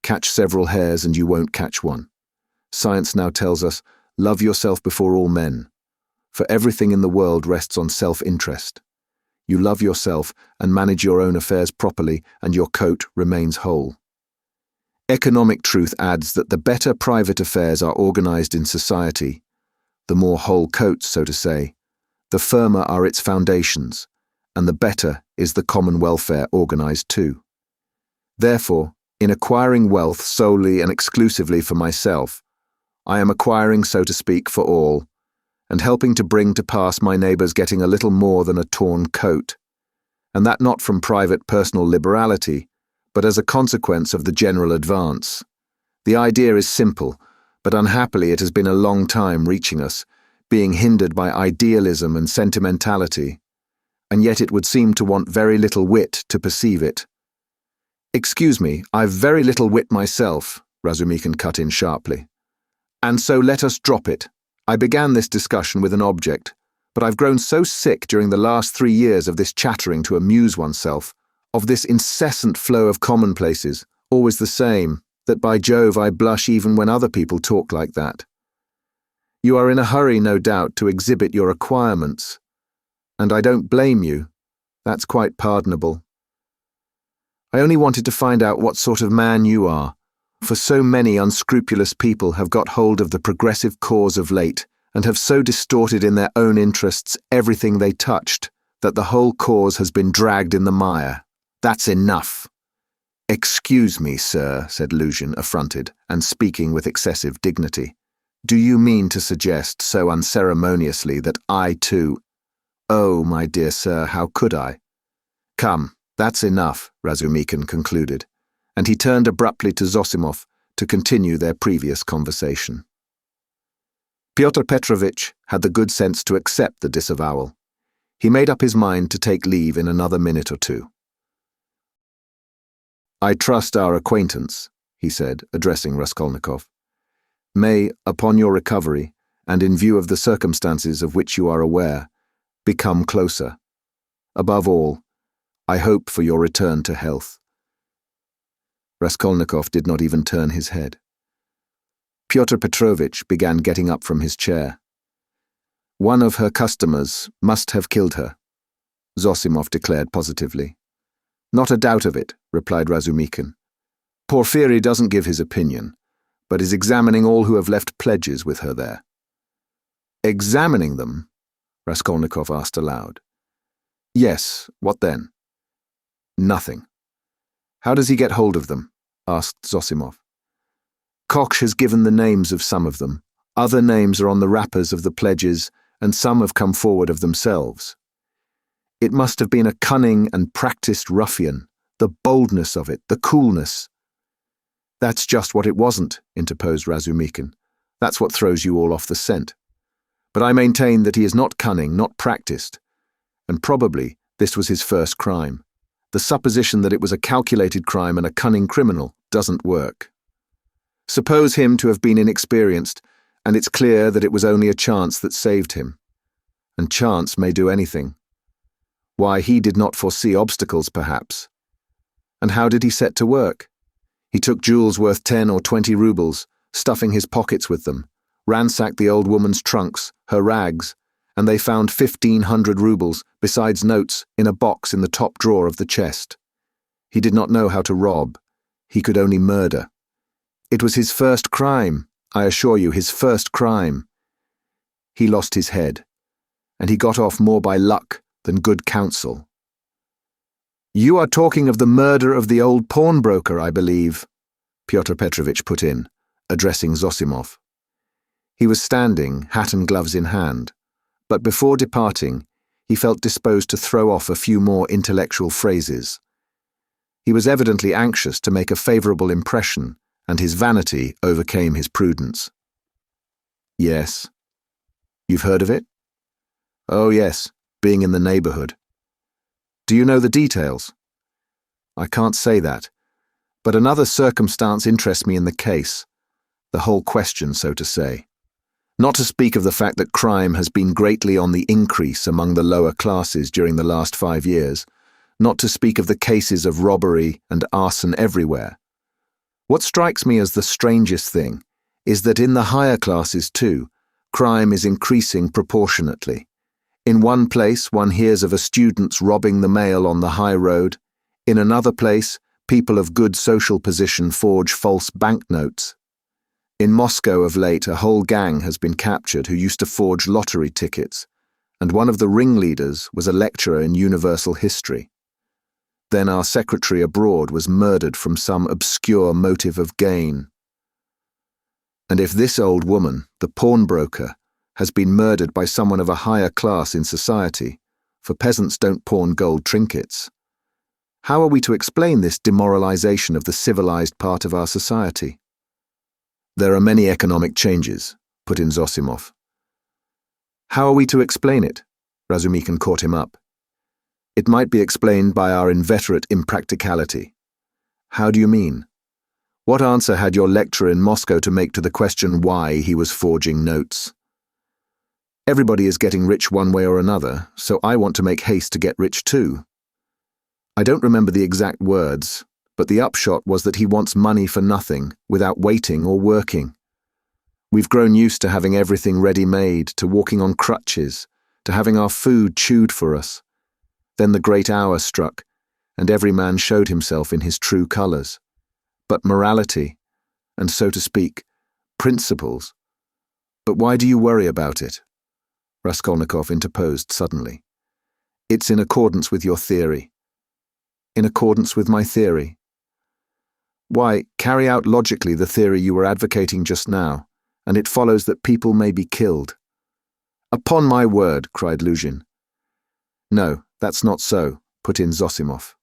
catch several hares and you won't catch one. Science now tells us, love yourself before all men, for everything in the world rests on self-interest. You love yourself and manage your own affairs properly, and your coat remains whole. Economic truth adds that the better private affairs are organized in society, the more whole coats, so to say, the firmer are its foundations, and the better is the common welfare organized too. Therefore, in acquiring wealth solely and exclusively for myself, I am acquiring, so to speak, for all, and helping to bring to pass my neighbours getting a little more than a torn coat, and that not from private personal liberality, but as a consequence of the general advance. The idea is simple, but unhappily it has been a long time reaching us, being hindered by idealism and sentimentality, and yet it would seem to want very little wit to perceive it. "Excuse me, I've very little wit myself," Razumikin cut in sharply. "And so let us drop it. I began this discussion with an object, but I've grown so sick during the last 3 years of this chattering to amuse oneself, of this incessant flow of commonplaces, always the same, that by Jove I blush even when other people talk like that. You are in a hurry, no doubt, to exhibit your acquirements, and I don't blame you. That's quite pardonable. I only wanted to find out what sort of man you are, for so many unscrupulous people have got hold of the progressive cause of late and have so distorted in their own interests everything they touched that the whole cause has been dragged in the mire. That's enough." "Excuse me, sir," said Luzhin, affronted, and speaking with excessive dignity. "Do you mean to suggest so unceremoniously that I too—" "Oh, my dear sir, how could I?" "Come, that's enough," Razumikin concluded, and he turned abruptly to Zosimov to continue their previous conversation. Pyotr Petrovitch had the good sense to accept the disavowal. He made up his mind to take leave in another minute or two. "I trust our acquaintance," he said, addressing Raskolnikov, "may, upon your recovery, and in view of the circumstances of which you are aware, become closer. Above all, I hope for your return to health." Raskolnikov did not even turn his head. Pyotr Petrovitch began getting up from his chair. "One of her customers must have killed her," Zosimov declared positively. "Not a doubt of it," replied Razumikin. "Porfiry doesn't give his opinion, but is examining all who have left pledges with her there." "Examining them?" Raskolnikov asked aloud. "Yes, what then?" "Nothing." "How does he get hold of them?" asked Zosimov. "Koch has given the names of some of them. Other names are on the wrappers of the pledges, and some have come forward of themselves. It must have been a cunning and practiced ruffian, the boldness of it, the coolness." "That's just what it wasn't," interposed Razumikin. "That's what throws you all off the scent. But I maintain that he is not cunning, not practiced, and probably this was his first crime. The supposition that it was a calculated crime and a cunning criminal doesn't work. Suppose him to have been inexperienced, and it's clear that it was only a chance that saved him. And chance may do anything. Why, he did not foresee obstacles, perhaps. And how did he set to work? He took jewels worth 10 or 20 rubles, stuffing his pockets with them, ransacked the old woman's trunks, her rags, and they found 1,500 rubles, besides notes, in a box in the top drawer of the chest. He did not know how to rob. He could only murder. It was his first crime, I assure you, his first crime. He lost his head, and he got off more by luck than good counsel." "You are talking of the murder of the old pawnbroker, I believe," Pyotr Petrovitch put in, addressing Zosimov. He was standing, hat and gloves in hand, but before departing, he felt disposed to throw off a few more intellectual phrases. He was evidently anxious to make a favourable impression, and his vanity overcame his prudence. "Yes. You've heard of it?" "Oh, yes, being in the neighbourhood." "Do you know the details?" "I can't say that, but another circumstance interests me in the case, the whole question, so to say. Not to speak of the fact that crime has been greatly on the increase among the lower classes during the last 5 years, not to speak of the cases of robbery and arson everywhere. What strikes me as the strangest thing is that in the higher classes too, crime is increasing proportionately. In one place one hears of a student's robbing the mail on the high road, in another place People of good social position forge false banknotes. In Moscow of late, a whole gang has been captured who used to forge lottery tickets, and one of the ringleaders was a lecturer in universal history. Then our secretary abroad was murdered from some obscure motive of gain. And if this old woman, the pawnbroker, has been murdered by someone of a higher class in society, for peasants don't pawn gold trinkets, how are we to explain this demoralization of the civilized part of our society? There are many economic changes, put in Zosimov. How are we to explain it? Razumikin caught him up. It might be explained by our inveterate impracticality. How do you mean? What answer had your lecturer in Moscow to make to the question why he was forging notes? Everybody is getting rich one way or another, so I want to make haste to get rich too. I don't remember the exact words, but the upshot was that he wants money for nothing, without waiting or working. We've grown used to having everything ready-made, to walking on crutches, to having our food chewed for us. Then the great hour struck, and every man showed himself in his true colours. But morality, and so to speak, principles. But why do you worry about it? Raskolnikov interposed suddenly. It's in accordance with your theory. In accordance with my theory? Why, carry out logically the theory you were advocating just now, and it follows that people may be killed. Upon my word, cried Luzhin. No, that's not so, put in Zosimov.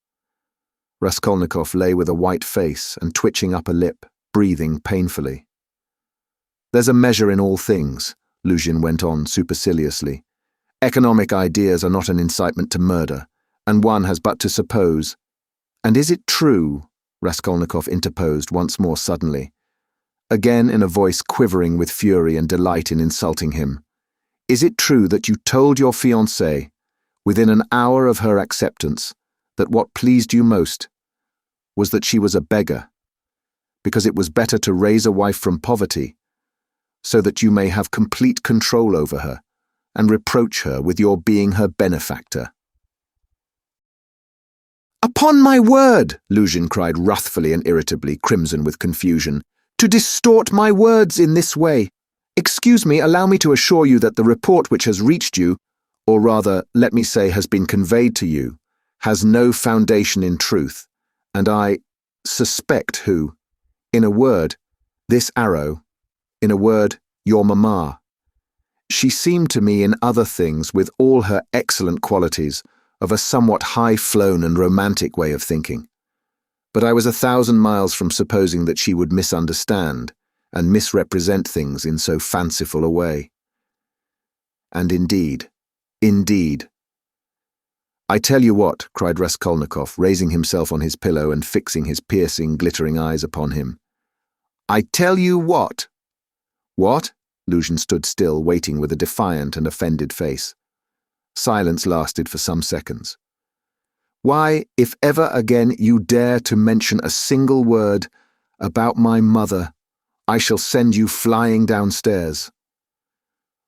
Raskolnikov lay with a white face and twitching upper lip, breathing painfully. There's a measure in all things, Luzhin went on superciliously. Economic ideas are not an incitement to murder, and one has but to suppose. And is it true, Raskolnikov interposed once more suddenly, again in a voice quivering with fury and delight in insulting him, is it true that you told your fiancée, within an hour of her acceptance, that what pleased you most was that she was a beggar, because it was better to raise a wife from poverty, so that you may have complete control over her, and reproach her with your being her benefactor? Upon my word, Luzhin cried wrathfully and irritably, crimson with confusion, to distort my words in this way. Excuse me, allow me to assure you that the report which has reached you, or rather, let me say, has been conveyed to you, has no foundation in truth, and I suspect who. In a word, this arrow. In a word, your mamma. She seemed to me in other things, with all her excellent qualities, of a somewhat high-flown and romantic way of thinking. But I was 1,000 miles from supposing that she would misunderstand and misrepresent things in so fanciful a way. And indeed, I tell you what, cried Raskolnikov, raising himself on his pillow and fixing his piercing, glittering eyes upon him. I tell you what? What? Luzhin stood still, waiting with a defiant and offended face. Silence lasted for some seconds. Why, if ever again you dare to mention a single word about my mother, I shall send you flying downstairs.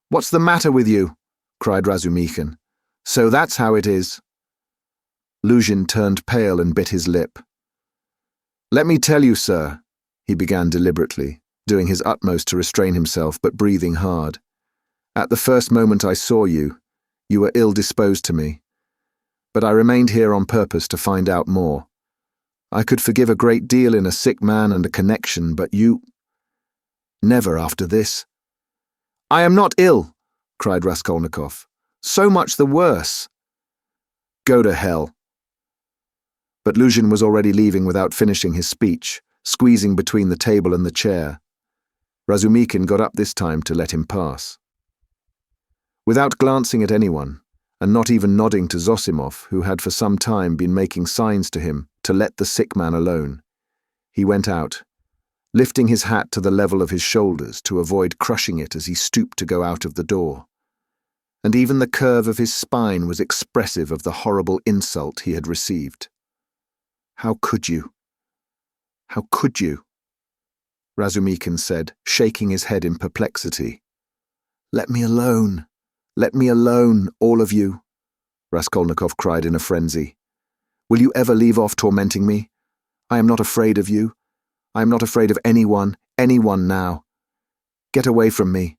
What's the matter with you? Cried Razumikin. So that's how it is. Luzhin turned pale and bit his lip. Let me tell you, sir, he began deliberately, doing his utmost to restrain himself but breathing hard. At the first moment I saw you, you were ill-disposed to me. But I remained here on purpose to find out more. I could forgive a great deal in a sick man and a connection, but you... Never after this. I am not ill, cried Raskolnikov. So much the worse. Go to hell. But Luzhin was already leaving without finishing his speech, squeezing between the table and the chair. Razumikin got up this time to let him pass. Without glancing at anyone, and not even nodding to Zosimov, who had for some time been making signs to him to let the sick man alone, he went out, lifting his hat to the level of his shoulders to avoid crushing it as he stooped to go out of the door. And even the curve of his spine was expressive of the horrible insult he had received. How could you? How could you? Razumikin said, shaking his head in perplexity. Let me alone. Let me alone, all of you, Raskolnikov cried in a frenzy. Will you ever leave off tormenting me? I am not afraid of you. I am not afraid of anyone now. Get away from me.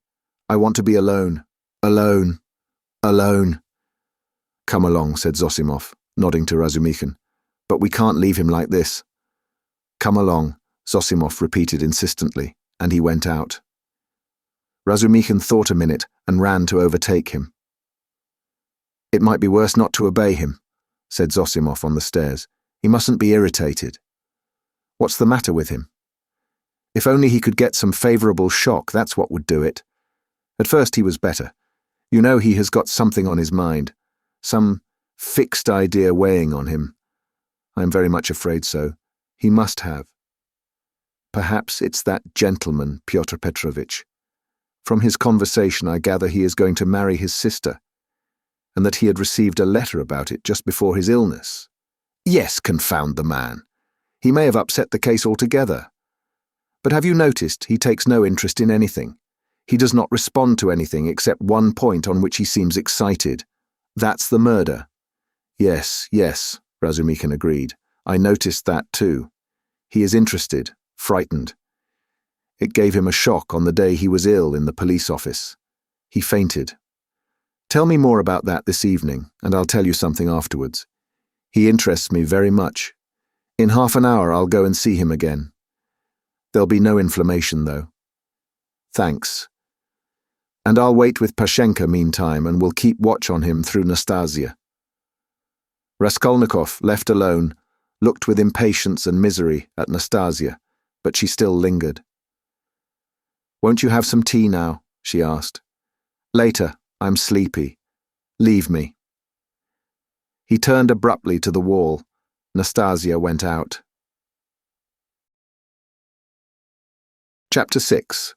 I want to be alone. Alone. Alone. Come along, said Zosimov, nodding to Razumikhin. But we can't leave him like this. Come along, Zosimov repeated insistently, and he went out. Razumikhin thought a minute and ran to overtake him. It might be worse not to obey him, said Zosimov on the stairs. He mustn't be irritated. What's the matter with him? If only he could get some favourable shock, that's what would do it. At first he was better. You know he has got something on his mind, some fixed idea weighing on him. I am very much afraid so. He must have. Perhaps it's that gentleman, Pyotr Petrovitch. From his conversation I gather he is going to marry his sister, and that he had received a letter about it just before his illness. Yes, confound the man. He may have upset the case altogether. But have you noticed he takes no interest in anything? He does not respond to anything except one point on which he seems excited. That's the murder. Yes, Razumikhin agreed. I noticed that too. He is interested, frightened. It gave him a shock on the day he was ill in the police office. He fainted. Tell me more about that this evening, and I'll tell you something afterwards. He interests me very much. In half an hour I'll go and see him again. There'll be no inflammation, though. Thanks. And I'll wait with Pashenka meantime, and we'll keep watch on him through Nastasia. Raskolnikov, left alone, looked with impatience and misery at Nastasia, but she still lingered. Won't you have some tea now? She asked. Later, I'm sleepy. Leave me. He turned abruptly to the wall. Nastasia went out. Chapter 6.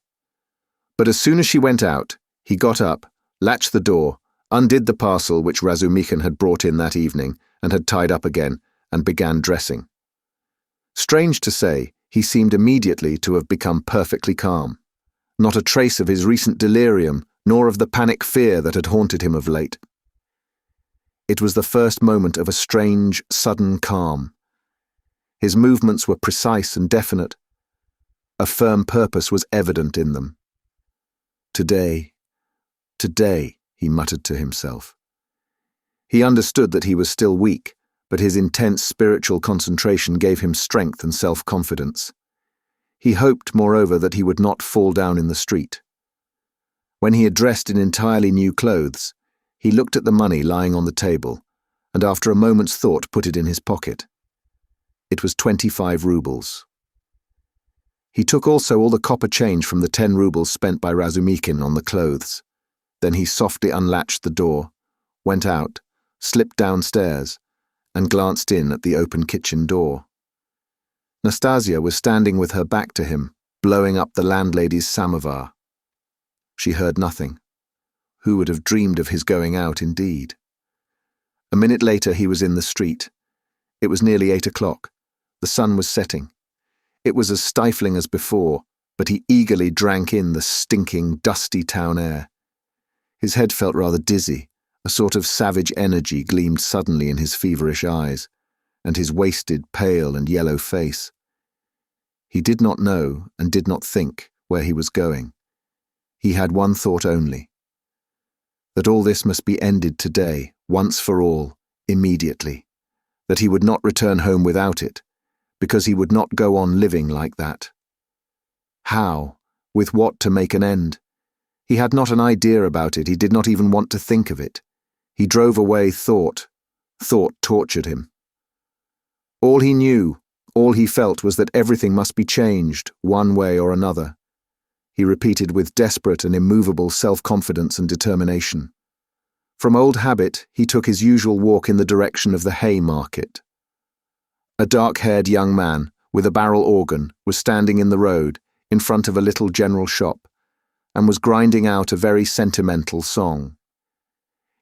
But as soon as she went out, he got up, latched the door, undid the parcel which Razumikhin had brought in that evening and had tied up again, and began dressing. Strange to say, he seemed immediately to have become perfectly calm. Not a trace of his recent delirium, nor of the panic fear that had haunted him of late. It was the first moment of a strange, sudden calm. His movements were precise and definite. A firm purpose was evident in them. Today, he muttered to himself. He understood that he was still weak, but his intense spiritual concentration gave him strength and self-confidence. He hoped, moreover, that he would not fall down in the street. When he had dressed in entirely new clothes, he looked at the money lying on the table, and after a moment's thought put it in his pocket. It was 25 rubles. He took also all the copper change from the 10 rubles spent by Razumikhin on the clothes. Then he softly unlatched the door, went out, slipped downstairs, and glanced in at the open kitchen door. Nastasia was standing with her back to him, blowing up the landlady's samovar. She heard nothing. Who would have dreamed of his going out, indeed? A minute later he was in the street. It was nearly 8 o'clock. The sun was setting. It was as stifling as before, but he eagerly drank in the stinking, dusty town air. His head felt rather dizzy. A sort of savage energy gleamed suddenly in his feverish eyes, and his wasted, pale and yellow face. He did not know, and did not think, where he was going. He had one thought only: that all this must be ended today, once for all, immediately, that he would not return home without it, because he would not go on living like that. How, with what to make an end? He had not an idea about it, he did not even want to think of it. He drove away thought. Thought tortured him. All he knew, all he felt was that everything must be changed, one way or another. He repeated with desperate and immovable self-confidence and determination. From old habit, he took his usual walk in the direction of the hay market. A dark-haired young man, with a barrel organ, was standing in the road, in front of a little general shop, and was grinding out a very sentimental song.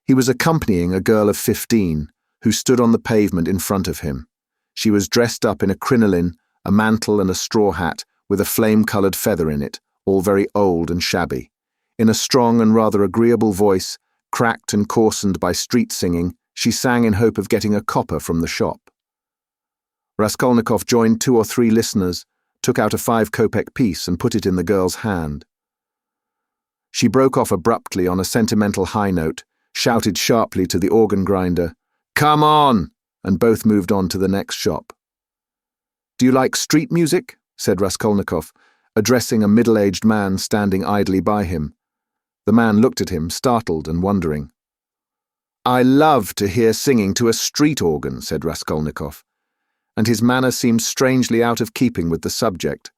He was accompanying a girl of 15, who stood on the pavement in front of him. She was dressed up in a crinoline, a mantle and a straw hat, with a flame-coloured feather in it, all very old and shabby. In a strong and rather agreeable voice, cracked and coarsened by street singing, she sang in hope of getting a copper from the shop. Raskolnikov joined 2 or 3 listeners, took out a 5-kopeck piece and put it in the girl's hand. She broke off abruptly on a sentimental high note, shouted sharply to the organ grinder, "Come on!" and both moved on to the next shop. "Do you like street music?" said Raskolnikov, addressing a middle-aged man standing idly by him. The man looked at him, startled and wondering. "I love to hear singing to a street organ," said Raskolnikov, and his manner seemed strangely out of keeping with the subject.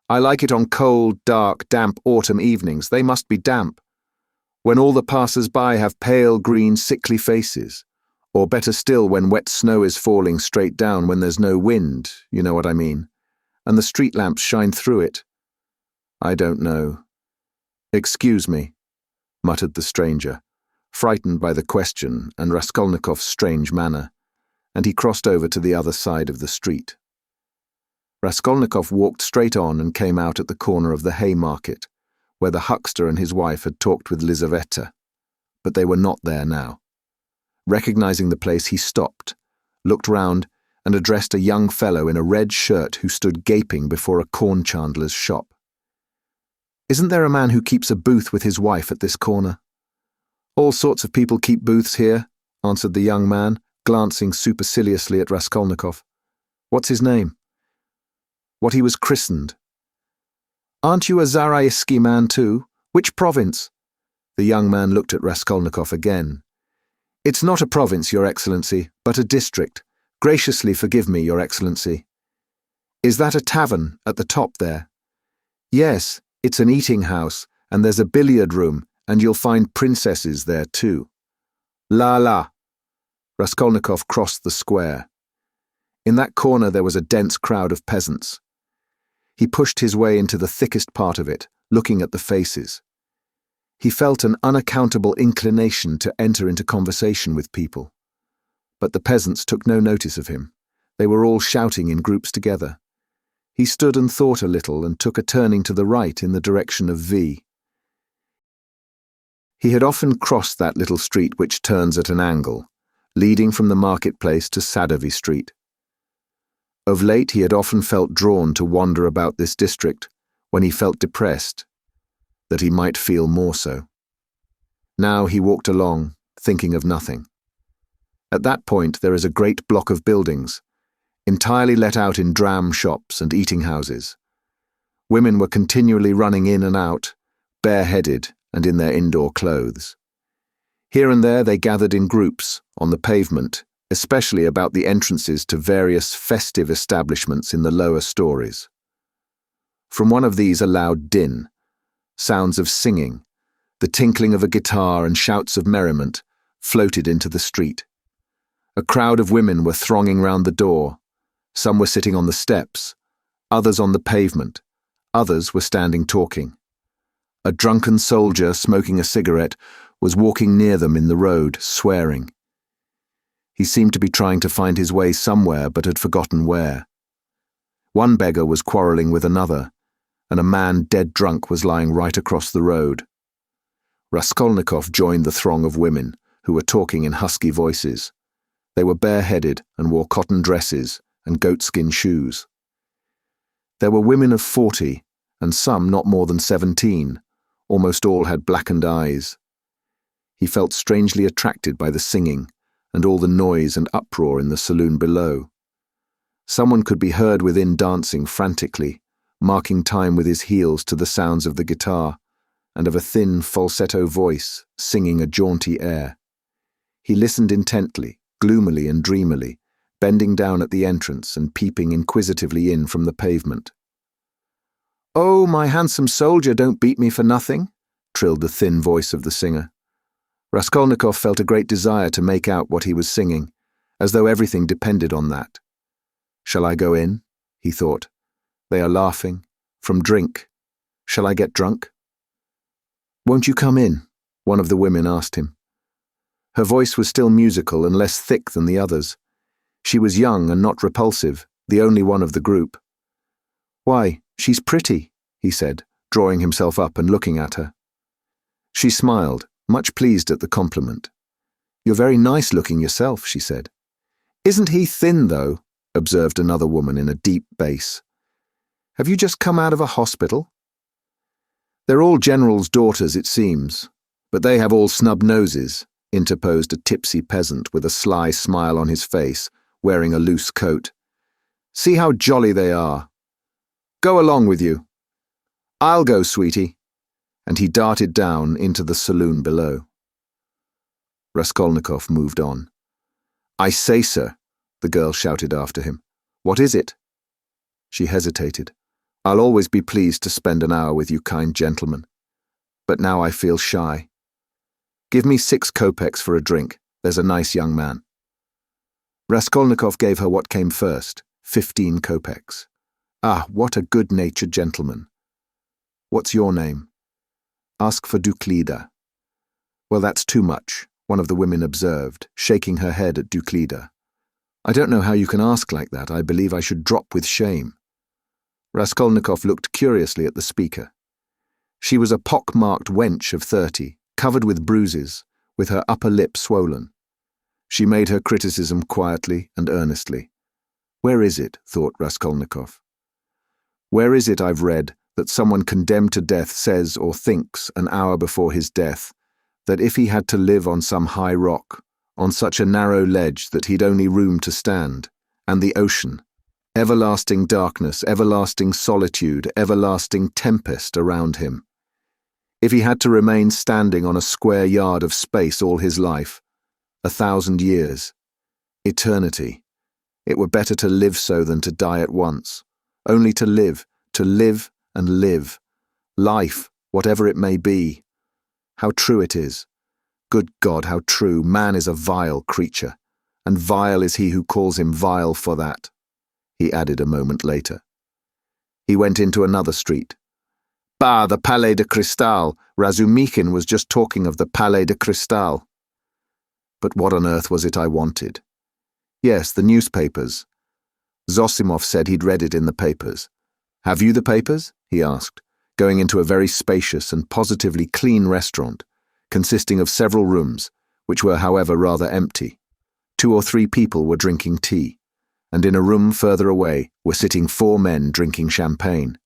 "I like it on cold, dark, damp autumn evenings. They must be damp. When all the passers-by have pale, green, sickly faces. Or better still, when wet snow is falling straight down when there's no wind, you know what I mean, and the street lamps shine through it." "I don't know." "Excuse me," muttered the stranger, frightened by the question and Raskolnikov's strange manner, and he crossed over to the other side of the street. Raskolnikov walked straight on and came out at the corner of the Haymarket, where the huckster and his wife had talked with Lizaveta, but they were not there now. Recognizing the place, he stopped, looked round, and addressed a young fellow in a red shirt who stood gaping before a corn chandler's shop. "Isn't there a man who keeps a booth with his wife at this corner?" "All sorts of people keep booths here," answered the young man, glancing superciliously at Raskolnikov. "What's his name?" "What he was christened." "Aren't you a Zaraisky man too? Which province?" The young man looked at Raskolnikov again. "It's not a province, Your Excellency, but a district. Graciously forgive me, Your Excellency." "Is that a tavern at the top there?" "Yes, it's an eating house, and there's a billiard room, and you'll find princesses there too." "La la." Raskolnikov crossed the square. In that corner there was a dense crowd of peasants. He pushed his way into the thickest part of it, looking at the faces. He felt an unaccountable inclination to enter into conversation with people. But the peasants took no notice of him. They were all shouting in groups together. He stood and thought a little and took a turning to the right in the direction of VIII. He had often crossed that little street which turns at an angle, leading from the marketplace to Sadovy Street. Of late he had often felt drawn to wander about this district when he felt depressed, that he might feel more so. Now he walked along, thinking of nothing. At that point there is a great block of buildings, entirely let out in dram shops and eating houses. Women were continually running in and out, bareheaded and in their indoor clothes. Here and there they gathered in groups, on the pavement, especially about the entrances to various festive establishments in the lower stories. From one of these a loud din, sounds of singing, the tinkling of a guitar and shouts of merriment, floated into the street. A crowd of women were thronging round the door. Some were sitting on the steps, others on the pavement, others were standing talking. A drunken soldier smoking a cigarette was walking near them in the road, swearing. He seemed to be trying to find his way somewhere but had forgotten where. One beggar was quarrelling with another, and a man dead drunk was lying right across the road. Raskolnikov joined the throng of women, who were talking in husky voices. They were bareheaded and wore cotton dresses and goatskin shoes. There were women of 40, and some not more than 17. Almost all had blackened eyes. He felt strangely attracted by the singing and all the noise and uproar in the saloon below. Someone could be heard within dancing frantically, marking time with his heels to the sounds of the guitar and of a thin falsetto voice singing a jaunty air. He listened intently, gloomily and dreamily, bending down at the entrance and peeping inquisitively in from the pavement. "Oh, my handsome soldier, don't beat me for nothing," trilled the thin voice of the singer. Raskolnikov felt a great desire to make out what he was singing, as though everything depended on that. "Shall I go in?" he thought. "They are laughing. From drink. Shall I get drunk?" "Won't you come in?" one of the women asked him. Her voice was still musical and less thick than the others. She was young and not repulsive, the only one of the group. "Why, she's pretty," he said, drawing himself up and looking at her. She smiled, much pleased at the compliment. "You're very nice looking yourself," she said. "Isn't he thin, though?" observed another woman in a deep bass. "Have you just come out of a hospital?" "They're all generals' daughters, it seems, but they have all snub noses," interposed a tipsy peasant with a sly smile on his face, wearing a loose coat. "See how jolly they are. Go along with you." "I'll go, sweetie," and he darted down into the saloon below. Raskolnikov moved on. "I say, sir," the girl shouted after him. "What is it?" She hesitated. "I'll always be pleased to spend an hour with you, kind gentleman. But now I feel shy. Give me 6 kopecks for a drink. There's a nice young man." Raskolnikov gave her what came first, 15 kopecks. "Ah, what a good-natured gentleman. What's your name?" "Ask for Duklida." "Well, that's too much," one of the women observed, shaking her head at Duklida. "I don't know how you can ask like that. I believe I should drop with shame." Raskolnikov looked curiously at the speaker. She was a pock-marked wench of 30, covered with bruises, with her upper lip swollen. She made her criticism quietly and earnestly. "Where is it," thought Raskolnikov, "where is it I've read that someone condemned to death says or thinks an hour before his death that if he had to live on some high rock, on such a narrow ledge that he'd only room to stand, and the ocean, everlasting darkness, everlasting solitude, everlasting tempest around him, if he had to remain standing on a square yard of space all his life, 1,000 years, eternity, it were better to live so than to die at once, only to live and live, life, whatever it may be. How true it is. Good God, how true. Man is a vile creature, and vile is he who calls him vile for that," he added a moment later. He went into another street. "Bah, the Palais de Cristal. Razumikin was just talking of the Palais de Cristal." But what on earth was it I wanted? Yes, the newspapers. Zosimov said he'd read it in the papers. "Have you the papers?" he asked, going into a very spacious and positively clean restaurant, consisting of several rooms, which were, however, rather empty. 2 or 3 people were drinking tea, and in a room further away were sitting 4 men drinking champagne.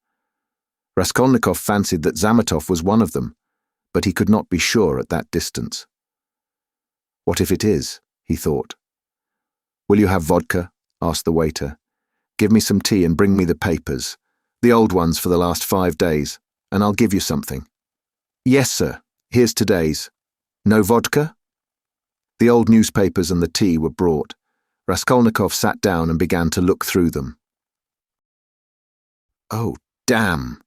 Raskolnikov fancied that Zametov was one of them, but he could not be sure at that distance. "What if it is?" he thought. "Will you have vodka?" asked the waiter. "Give me some tea and bring me the papers, the old ones for the last 5 days, and I'll give you something." "Yes, sir. Here's today's. No vodka?" The old newspapers and the tea were brought. Raskolnikov sat down and began to look through them. "Oh, damn!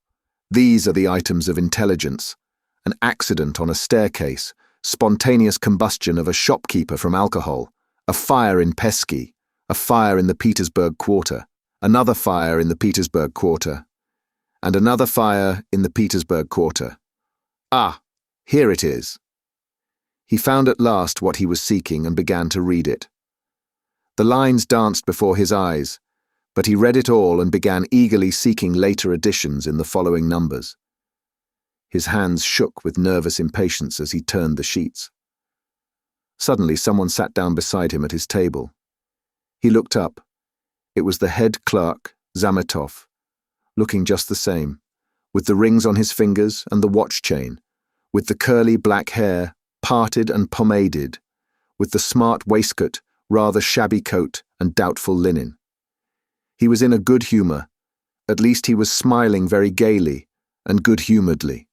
These are the items of intelligence. An accident on a staircase, spontaneous combustion of a shopkeeper from alcohol, a fire in Pesky, a fire in the Petersburg quarter, another fire in the Petersburg quarter, and another fire in the Petersburg quarter. Ah, here it is." He found at last what he was seeking and began to read it. The lines danced before his eyes, but he read it all and began eagerly seeking later editions in the following numbers. His hands shook with nervous impatience as he turned the sheets. Suddenly someone sat down beside him at his table. He looked up. It was the head clerk, Zametov, looking just the same, with the rings on his fingers and the watch chain, with the curly black hair, parted and pomaded, with the smart waistcoat, rather shabby coat and doubtful linen. He was in a good humour. At least he was smiling very gaily and good-humouredly.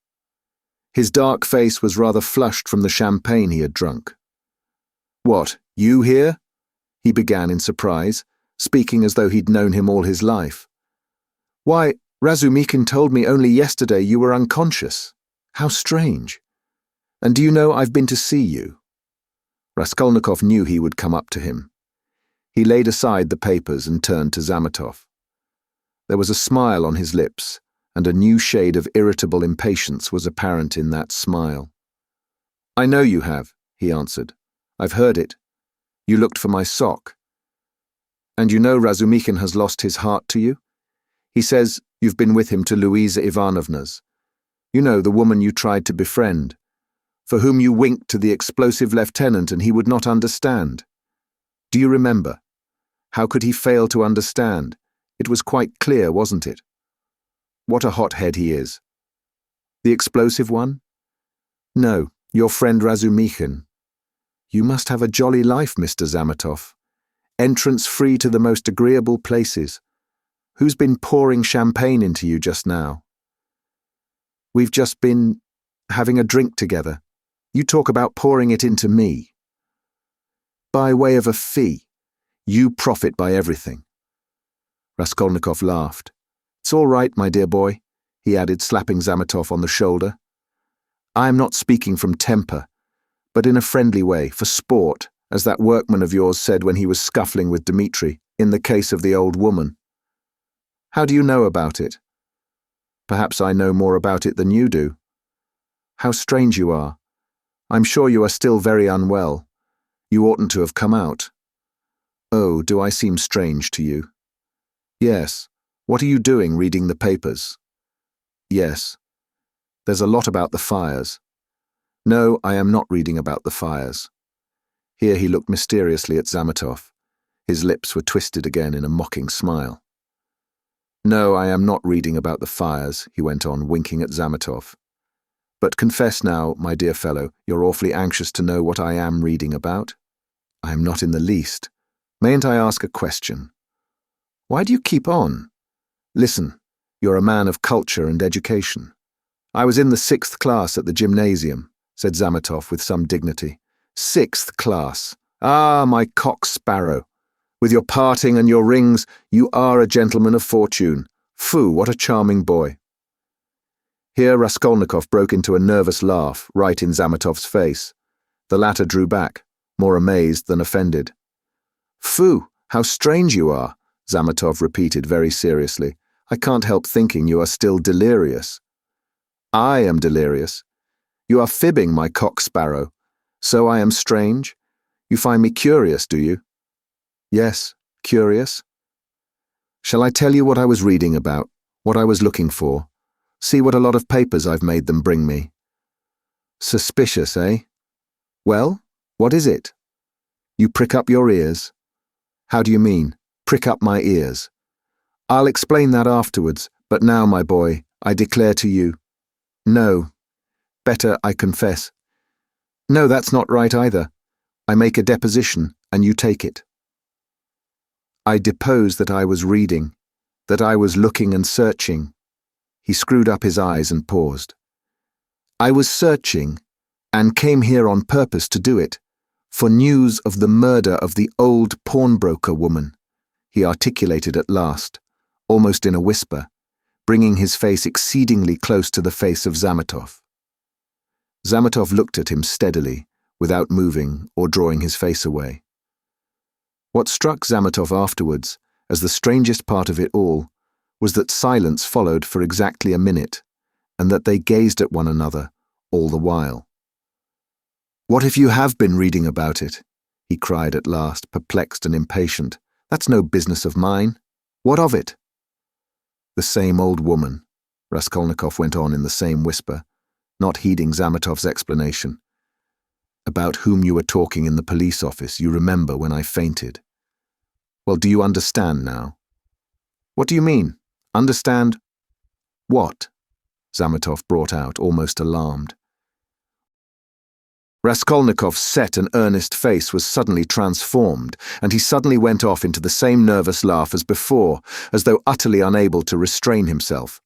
His dark face was rather flushed from the champagne he had drunk. "What, you here?" he began in surprise, speaking as though he'd known him all his life. "Why, Razumikin told me only yesterday you were unconscious. How strange. And do you know I've been to see you?" Raskolnikov knew he would come up to him. He laid aside the papers and turned to Zametov. There was a smile on his lips, and a new shade of irritable impatience was apparent in that smile. "I know you have," he answered. "I've heard it. You looked for my sock. And you know Razumikin has lost his heart to you? He says you've been with him to Louisa Ivanovna's. You know, the woman you tried to befriend, for whom you winked to the explosive lieutenant and he would not understand. Do you remember? How could he fail to understand? It was quite clear, wasn't it? What a hothead he is. The explosive one? No, your friend Razumikhin. You must have a jolly life, Mr. Zametov. Entrance free to the most agreeable places. Who's been pouring champagne into you just now? We've just been having a drink together. You talk about pouring it into me. By way of a fee. You profit by everything. Raskolnikov laughed. It's all right, my dear boy, he added, slapping Zametov on the shoulder. I am not speaking from temper, but in a friendly way, for sport, as that workman of yours said when he was scuffling with Dmitri, in the case of the old woman. How do you know about it? Perhaps I know more about it than you do. How strange you are. I'm sure you are still very unwell. You oughtn't to have come out. Oh, do I seem strange to you? Yes. What are you doing, reading the papers? Yes. There's a lot about the fires. No, I am not reading about the fires. Here he looked mysteriously at Zametov. His lips were twisted again in a mocking smile. No, I am not reading about the fires, he went on, winking at Zametov. But confess now, my dear fellow, you're awfully anxious to know what I am reading about? I am not in the least. Mayn't I ask a question? Why do you keep on? Listen, you're a man of culture and education. I was in the 6th class at the gymnasium, said Zametov with some dignity. 6th class. Ah, my cock sparrow. With your parting and your rings, you are a gentleman of fortune. Phoo, what a charming boy. Here Raskolnikov broke into a nervous laugh, right in Zametov's face. The latter drew back, more amazed than offended. Phoo, how strange you are, Zametov repeated very seriously. I can't help thinking you are still delirious. I am delirious. You are fibbing, my cock sparrow. So I am strange? You find me curious, do you? Yes, curious. Shall I tell you what I was reading about, what I was looking for? See what a lot of papers I've made them bring me. Suspicious, eh? Well, what is it? You prick up your ears. How do you mean, prick up my ears? I'll explain that afterwards, but now, my boy, I declare to you. No. Better, I confess. No, that's not right either. I make a deposition, and you take it. I depose that I was reading, that I was looking and searching. He screwed up his eyes and paused. I was searching, and came here on purpose to do it, for news of the murder of the old pawnbroker woman, he articulated at last, almost in a whisper, bringing his face exceedingly close to the face of Zametov. Zametov looked at him steadily, without moving or drawing his face away. What struck Zametov afterwards, as the strangest part of it all, was that silence followed for exactly a minute, and that they gazed at one another all the while. What if you have been reading about it? He cried at last, perplexed and impatient. That's no business of mine. What of it? The same old woman, Raskolnikov went on in the same whisper, not heeding Zametov's explanation. About whom you were talking in the police office, you remember, when I fainted. Well, do you understand now? What do you mean? Understand? What? Zametov brought out, almost alarmed. Raskolnikov's set and earnest face was suddenly transformed, and he suddenly went off into the same nervous laugh as before, as though utterly unable to restrain himself.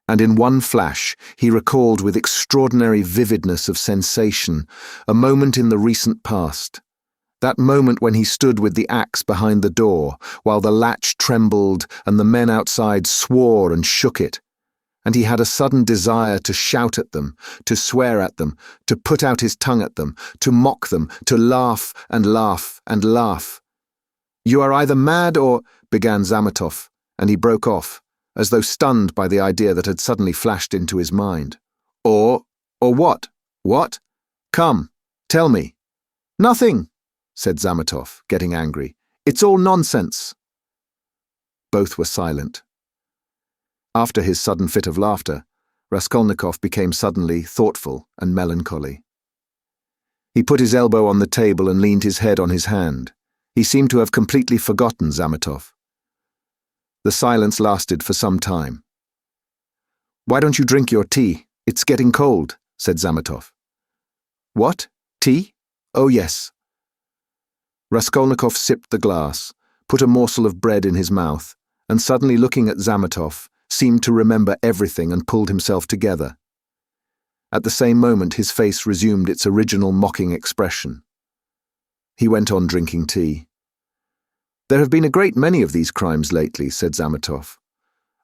And in one flash he recalled with extraordinary vividness of sensation a moment in the recent past, that moment when he stood with the axe behind the door, while the latch trembled and the men outside swore and shook it, and he had a sudden desire to shout at them, to swear at them, to put out his tongue at them, to mock them, to laugh and laugh and laugh. You are either mad or, began Zametov, and he broke off, as though stunned by the idea that had suddenly flashed into his mind. Or what? What? Come, tell me. Nothing, said Zametov, getting angry. It's all nonsense. Both were silent. After his sudden fit of laughter, Raskolnikov became suddenly thoughtful and melancholy. He put his elbow on the table and leaned his head on his hand. He seemed to have completely forgotten Zametov. The silence lasted for some time. "Why don't you drink your tea? It's getting cold," said Zametov. "What? Tea? Oh, yes." Raskolnikov sipped the glass, put a morsel of bread in his mouth, and suddenly looking at Zametov, seemed to remember everything and pulled himself together. At the same moment his face resumed its original mocking expression. He went on drinking tea. "There have been a great many of these crimes lately," said Zametov.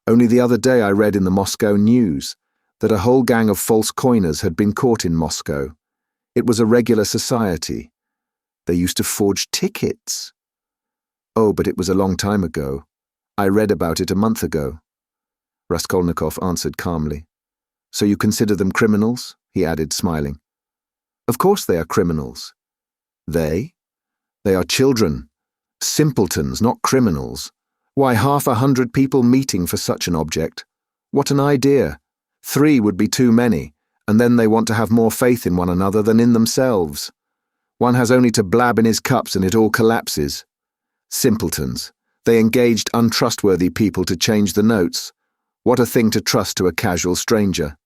"Only the other day I read in the Moscow News that a whole gang of false coiners had been caught in Moscow. It was a regular society. They used to forge tickets." "Oh, but it was a long time ago. I read about it a month ago," Raskolnikov answered calmly. "So you consider them criminals?" he added, smiling. "Of course they are criminals." "They? They are children. Simpletons, not criminals. Why, 100 people meeting for such an object. What an idea. 3 would be too many, and then they want to have more faith in one another than in themselves. One has only to blab in his cups and it all collapses. Simpletons. They engaged untrustworthy people to change the notes. What a thing to trust to a casual stranger.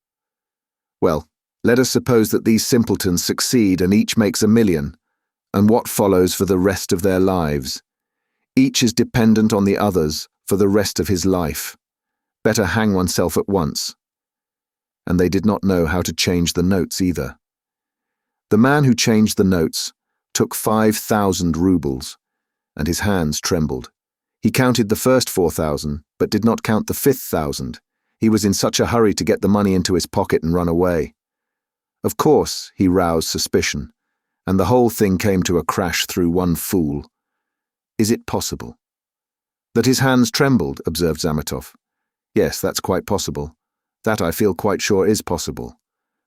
Well, let us suppose that these simpletons succeed and each makes $1 million, and what follows for the rest of their lives? Each is dependent on the others for the rest of his life. Better hang oneself at once. And they did not know how to change the notes either. The man who changed the notes took 5,000 rubles, and his hands trembled. He counted the first 4,000, but did not count the 5,000. He was in such a hurry to get the money into his pocket and run away. Of course, he roused suspicion, and the whole thing came to a crash through one fool. Is it possible? That his hands trembled, observed Zametov. Yes, that's quite possible. That I feel quite sure is possible.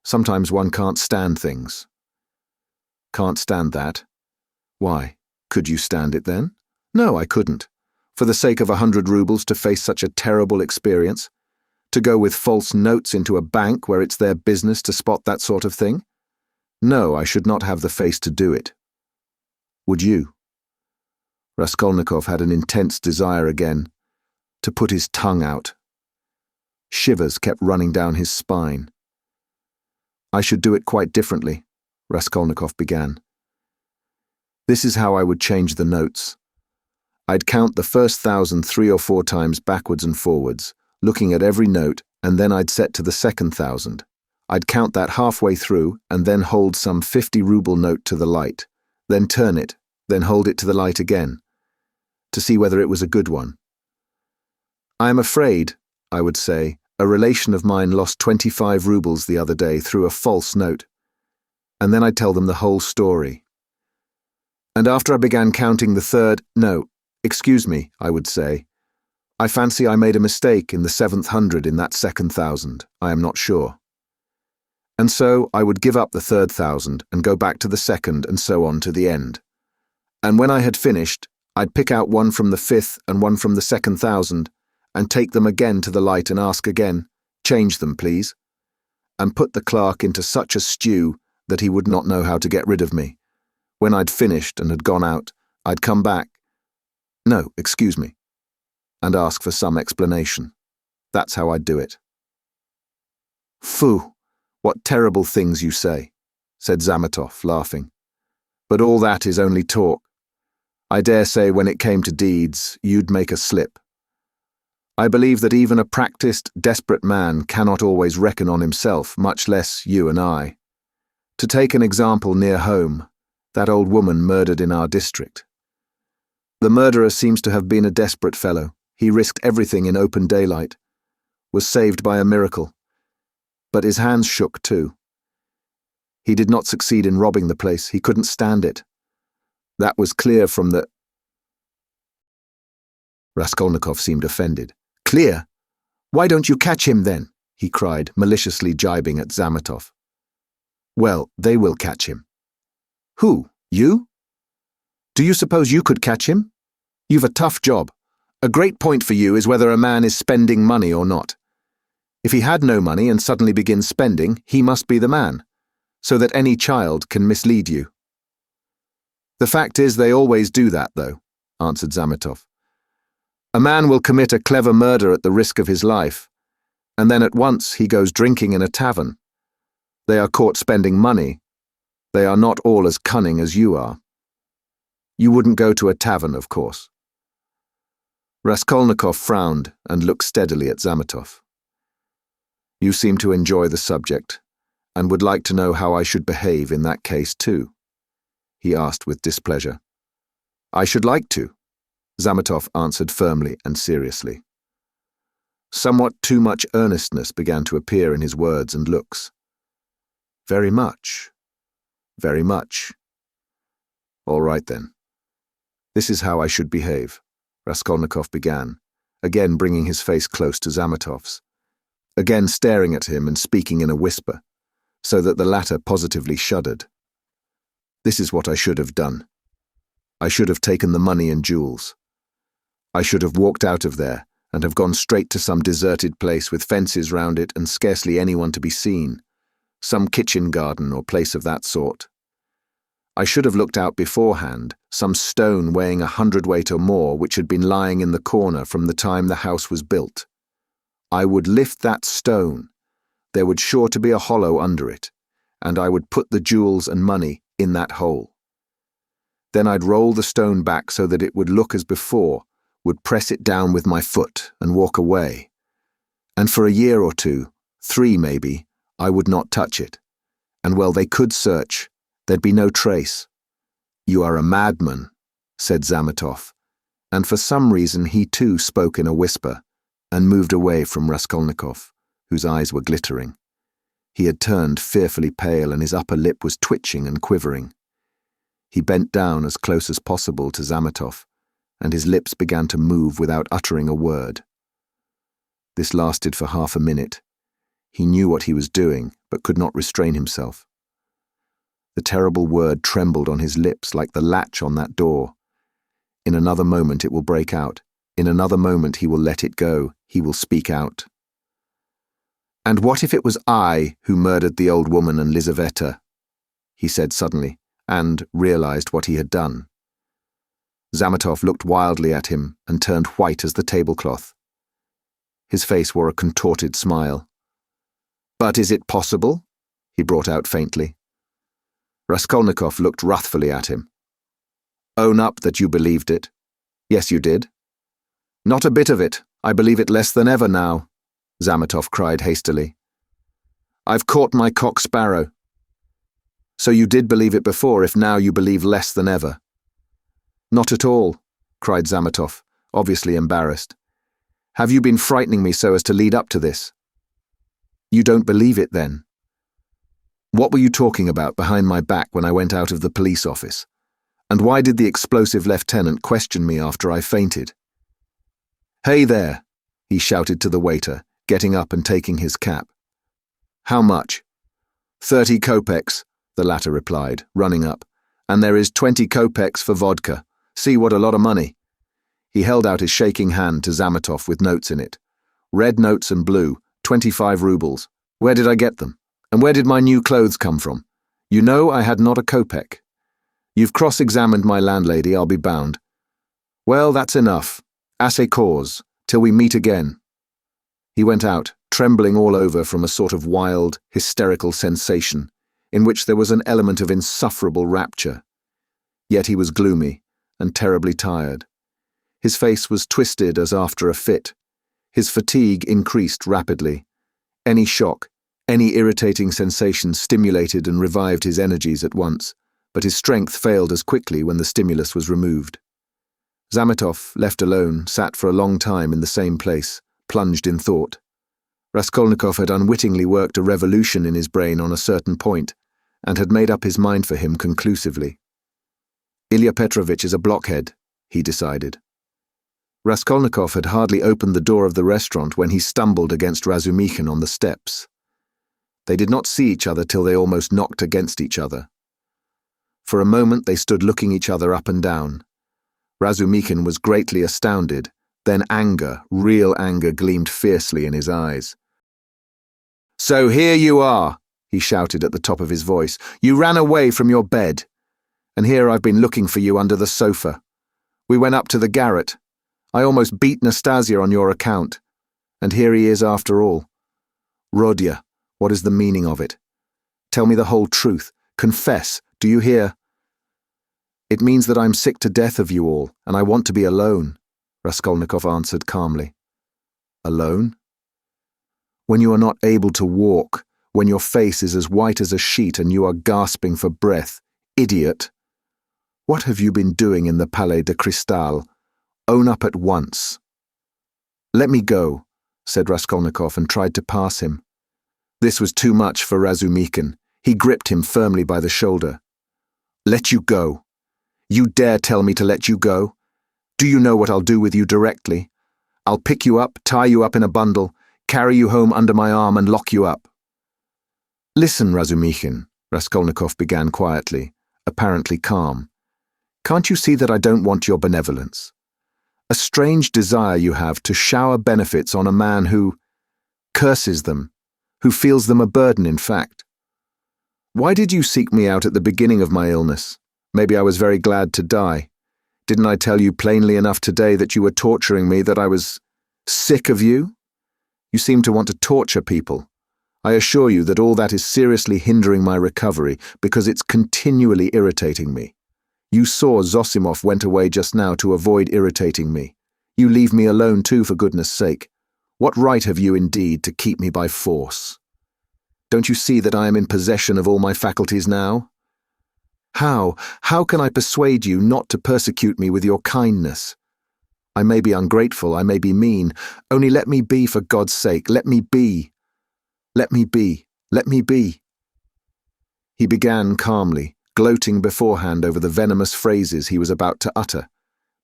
Sometimes one can't stand things. Can't stand that? Why? Could you stand it then? No, I couldn't. For the sake of 100 rubles to face such a terrible experience? To go with false notes into a bank where it's their business to spot that sort of thing? No, I should not have the face to do it. Would you? Raskolnikov had an intense desire again, to put his tongue out. Shivers kept running down his spine. I should do it quite differently, Raskolnikov began. This is how I would change the notes. I'd count the first 1,000 3 or 4 times backwards and forwards, looking at every note, and then I'd set to the second 1,000. I'd count that halfway through, and then hold some 50-ruble note to the light, then turn it, then hold it to the light again, to see whether it was a good one. I am afraid, I would say, a relation of mine lost 25 rubles the other day through a false note, and then I'd tell them the whole story. And after I began counting the third, no, excuse me, I would say, I fancy I made a mistake in the 7th hundred in that second 1,000, I am not sure. And so I would give up the third 1,000 and go back to the second and so on to the end. And when I had finished, I'd pick out one from the 5th and one from the second 1,000 and take them again to the light and ask again, change them, please, and put the clerk into such a stew that he would not know how to get rid of me. When I'd finished and had gone out, I'd come back, no, excuse me, and ask for some explanation. That's how I'd do it. Phoo, what terrible things you say, said Zametov, laughing. But all that is only talk. I dare say when it came to deeds, you'd make a slip. I believe that even a practiced, desperate man cannot always reckon on himself, much less you and I. To take an example near home, that old woman murdered in our district. The murderer seems to have been a desperate fellow. He risked everything in open daylight, was saved by a miracle, but his hands shook too. He did not succeed in robbing the place. He couldn't stand it. That was clear from the... Raskolnikov seemed offended. Clear? Why don't you catch him then? He cried, maliciously jibing at Zametov. Well, they will catch him. Who? You? Do you suppose you could catch him? You've a tough job. A great point for you is whether a man is spending money or not. If he had no money and suddenly begins spending, he must be the man, so that any child can mislead you. The fact is they always do that, though, answered Zametov. A man will commit a clever murder at the risk of his life, and then at once he goes drinking in a tavern. They are caught spending money. They are not all as cunning as you are. You wouldn't go to a tavern, of course. Raskolnikov frowned and looked steadily at Zametov. You seem to enjoy the subject, and would like to know how I should behave in that case too, he asked with displeasure. I should like to, Zametov answered firmly and seriously. Somewhat too much earnestness began to appear in his words and looks. Very much. Very much. All right then. This is how I should behave, Raskolnikov began, again bringing his face close to Zametov's, again staring at him and speaking in a whisper, so that the latter positively shuddered. This is what I should have done. I should have taken the money and jewels. I should have walked out of there and have gone straight to some deserted place with fences round it and scarcely anyone to be seen, some kitchen garden or place of that sort. I should have looked out beforehand, some stone weighing 100 weight or more which had been lying in the corner from the time the house was built. I would lift that stone. There would sure to be a hollow under it, and I would put the jewels and money in that hole. Then I'd roll the stone back so that it would look as before, would press it down with my foot and walk away. And for a year or two, 3 maybe, I would not touch it. And well, they could search. There'd be no trace. You are a madman, said Zametov, and for some reason he too spoke in a whisper and moved away from Raskolnikov, whose eyes were glittering. He had turned fearfully pale and his upper lip was twitching and quivering. He bent down as close as possible to Zametov, and his lips began to move without uttering a word. This lasted for half a minute. He knew what he was doing, but could not restrain himself. The terrible word trembled on his lips like the latch on that door. In another moment it will break out. In another moment he will let it go. He will speak out. And what if it was I who murdered the old woman and Lizaveta? He said suddenly, and realized what he had done. Zametov looked wildly at him and turned white as the tablecloth. His face wore a contorted smile. But is it possible? He brought out faintly. Raskolnikov looked wrathfully at him. Own up that you believed it. Yes, you did. Not a bit of it. I believe it less than ever now, Zametov cried hastily. I've caught my cock sparrow. So you did believe it before, if now you believe less than ever. Not at all, cried Zametov, obviously embarrassed. Have you been frightening me so as to lead up to this? You don't believe it, then? What were you talking about behind my back when I went out of the police office? And why did the explosive lieutenant question me after I fainted? Hey there, he shouted to the waiter, getting up and taking his cap. How much? 30 kopecks, the latter replied, running up. And there is 20 kopecks for vodka. See what a lot of money. He held out his shaking hand to Zametov with notes in it. Red notes and blue, 25 rubles. Where did I get them? And where did my new clothes come from? You know I had not a kopeck. You've cross-examined my landlady, I'll be bound. Well, that's enough. Assez cause, till we meet again. He went out, trembling all over from a sort of wild, hysterical sensation, in which there was an element of insufferable rapture. Yet he was gloomy and terribly tired. His face was twisted as after a fit. His fatigue increased rapidly. Any shock, any irritating sensation stimulated and revived his energies at once, but his strength failed as quickly when the stimulus was removed. Zametov, left alone, sat for a long time in the same place, plunged in thought. Raskolnikov had unwittingly worked a revolution in his brain on a certain point, and had made up his mind for him conclusively. Ilya Petrovitch is a blockhead, he decided. Raskolnikov had hardly opened the door of the restaurant when he stumbled against Razumikhin on the steps. They did not see each other till they almost knocked against each other. For a moment they stood looking each other up and down. Razumikhin was greatly astounded, then anger, real anger, gleamed fiercely in his eyes. So here you are, he shouted at the top of his voice. You ran away from your bed. and here I've been looking for you under the sofa. We went up to the garret. I almost beat Nastasia on your account. And here he is after all. Rodya, what is the meaning of it? Tell me the whole truth. Confess, do you hear? It means that I'm sick to death of you all, and I want to be alone, Raskolnikov answered calmly. Alone? When you are not able to walk, when your face is as white as a sheet and you are gasping for breath, idiot! What have you been doing in the Palais de Cristal? Own up at once. Let me go, said Raskolnikov and tried to pass him. This was too much for Razumikin. He gripped him firmly by the shoulder. Let you go? You dare tell me to let you go? Do you know what I'll do with you directly? I'll pick you up, tie you up in a bundle, carry you home under my arm and lock you up. Listen, Razumikin, Raskolnikov began quietly, apparently calm. Can't you see that I don't want your benevolence? A strange desire you have to shower benefits on a man who curses them, who feels them a burden, in fact. Why did you seek me out at the beginning of my illness? Maybe I was very glad to die. Didn't I tell you plainly enough today that you were torturing me, that I was sick of you? You seem to want to torture people. I assure you that all that is seriously hindering my recovery because it's continually irritating me. You saw Zosimov went away just now to avoid irritating me. You leave me alone too, for goodness sake. What right have you indeed to keep me by force? Don't you see that I am in possession of all my faculties now? How can I persuade you not to persecute me with your kindness? I may be ungrateful, I may be mean. Only let me be, for God's sake, let me be. Let me be, let me be. He began calmly, gloating beforehand over the venomous phrases he was about to utter,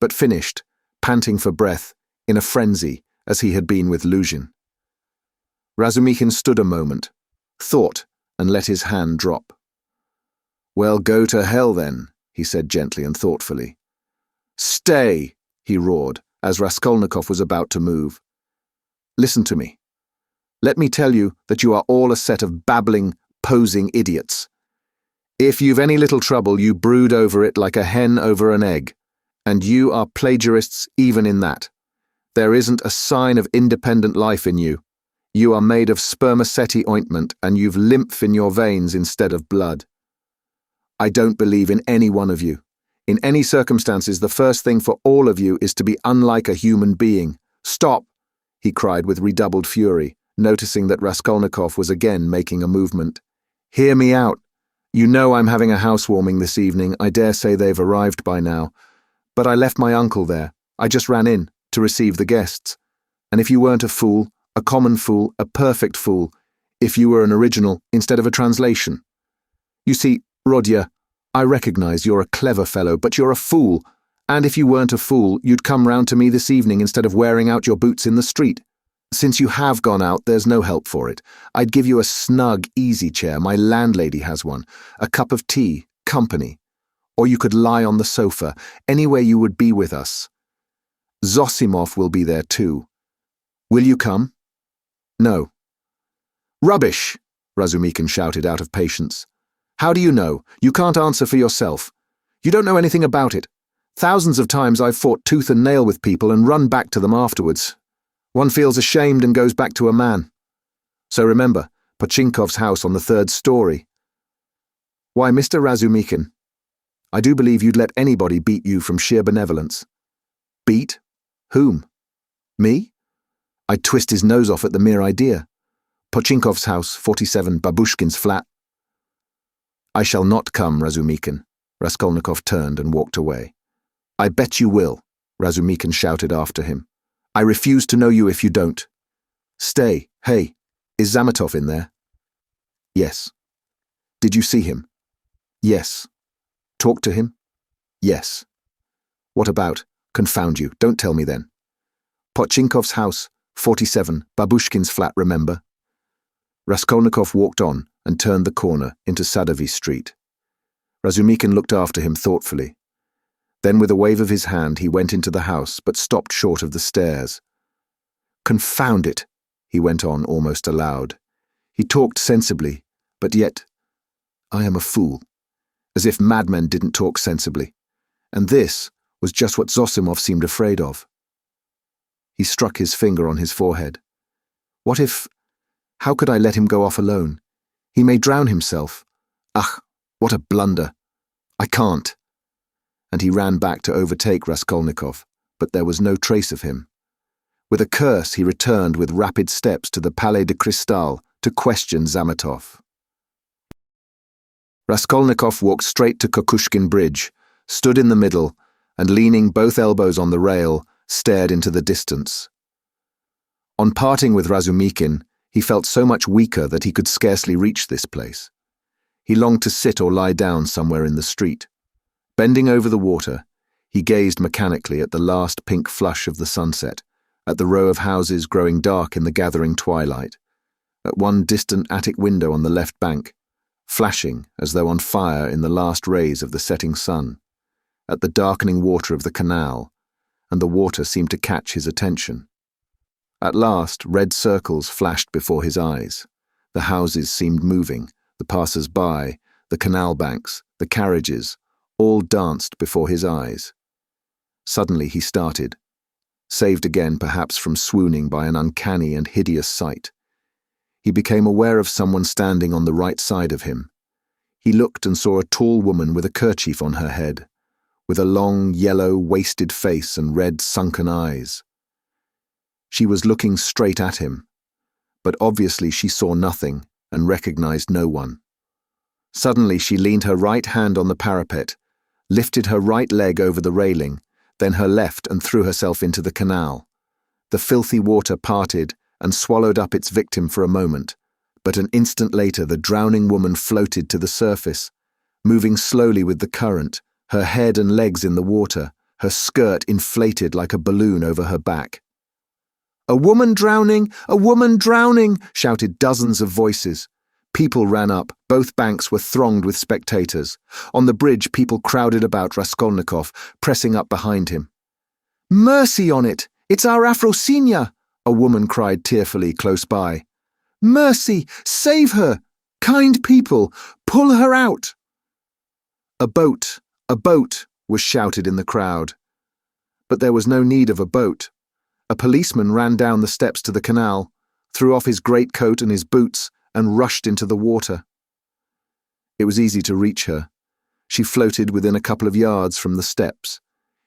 but finished, panting for breath, in a frenzy, as he had been with Luzhin. Razumikin stood a moment, thought, and let his hand drop. Well, go to hell then, he said gently and thoughtfully. Stay, he roared, as Raskolnikov was about to move. Listen to me. Let me tell you that you are all a set of babbling, posing idiots. If you've any little trouble, you brood over it like a hen over an egg, and you are plagiarists even in that. There isn't a sign of independent life in you. You are made of spermaceti ointment, and you've lymph in your veins instead of blood. I don't believe in any one of you. In any circumstances, the first thing for all of you is to be unlike a human being. Stop, he cried with redoubled fury, noticing that Raskolnikov was again making a movement. Hear me out. You know I'm having a housewarming this evening. I dare say they've arrived by now. But I left my uncle there. I just ran in to receive the guests. And if you weren't a fool, a common fool, a perfect fool, if you were an original instead of a translation. You see, Rodya, I recognize you're a clever fellow, but you're a fool. And if you weren't a fool, you'd come round to me this evening instead of wearing out your boots in the street. Since you have gone out, there's no help for it. I'd give you a snug, easy chair. My landlady has one. A cup of tea, company. Or you could lie on the sofa, anywhere you would be with us. Zosimov will be there too. Will you come? No. Rubbish, Razumikin shouted out of patience. How do you know? You can't answer for yourself. You don't know anything about it. Thousands of times I've fought tooth and nail with people and run back to them afterwards. One feels ashamed and goes back to a man. So remember, Pochinkov's house on the 3rd story. Why, Mr. Razumikin, I do believe you'd let anybody beat you from sheer benevolence. Beat? Whom? Me? I'd twist his nose off at the mere idea. Pochinkov's house, 47, Babushkin's flat. I shall not come, Razumikin. Raskolnikov turned and walked away. I bet you will, Razumikin shouted after him. I refuse to know you if you don't. Stay. Hey, is Zametov in there? Yes. Did you see him? Yes. Talk to him? Yes. What about? Confound you, don't tell me then. Pochinkov's house, 47, Babushkin's flat, remember? Raskolnikov walked on and turned the corner into Sadovy Street. Razumikin looked after him thoughtfully. Then with a wave of his hand he went into the house, but stopped short of the stairs. Confound it, he went on almost aloud. He talked sensibly, but yet, I am a fool. as if madmen didn't talk sensibly. And this was just what Zosimov seemed afraid of. He struck his finger on his forehead. What if... How could I let him go off alone? He may drown himself. Ugh, what a blunder. I can't. And he ran back to overtake Raskolnikov, but there was no trace of him. With a curse, he returned with rapid steps to the Palais de Cristal to question Zametov. Raskolnikov walked straight to Kukushkin Bridge, stood in the middle, and leaning both elbows on the rail, stared into the distance. On parting with Razumikin, he felt so much weaker that he could scarcely reach this place. He longed to sit or lie down somewhere in the street. Bending over the water, he gazed mechanically at the last pink flush of the sunset, at the row of houses growing dark in the gathering twilight, at one distant attic window on the left bank, flashing as though on fire in the last rays of the setting sun, at the darkening water of the canal, and the water seemed to catch his attention. At last, red circles flashed before his eyes. The houses seemed moving, the passers-by, the canal banks, the carriages, all danced before his eyes. Suddenly he started, saved again perhaps from swooning by an uncanny and hideous sight. He became aware of someone standing on the right side of him. He looked and saw a tall woman with a kerchief on her head, with a long, yellow, wasted face and red, sunken eyes. She was looking straight at him, but obviously she saw nothing and recognized no one. Suddenly she leaned her right hand on the parapet, lifted her right leg over the railing, then her left, and threw herself into the canal. The filthy water parted and swallowed up its victim for a moment, but an instant later the drowning woman floated to the surface, moving slowly with the current, her head and legs in the water, her skirt inflated like a balloon over her back. "A woman drowning! A woman drowning!" shouted dozens of voices. People ran up. Both banks were thronged with spectators. On the bridge, people crowded about Raskolnikov, pressing up behind him. "Mercy on it! It's our Afrosinya!" a woman cried tearfully close by. "Mercy! Save her! Kind people! Pull her out!" "A boat! A boat!" was shouted in the crowd. But there was no need of a boat. A policeman ran down the steps to the canal, threw off his greatcoat and his boots, and rushed into the water. It was easy to reach her. She floated within a couple of yards from the steps.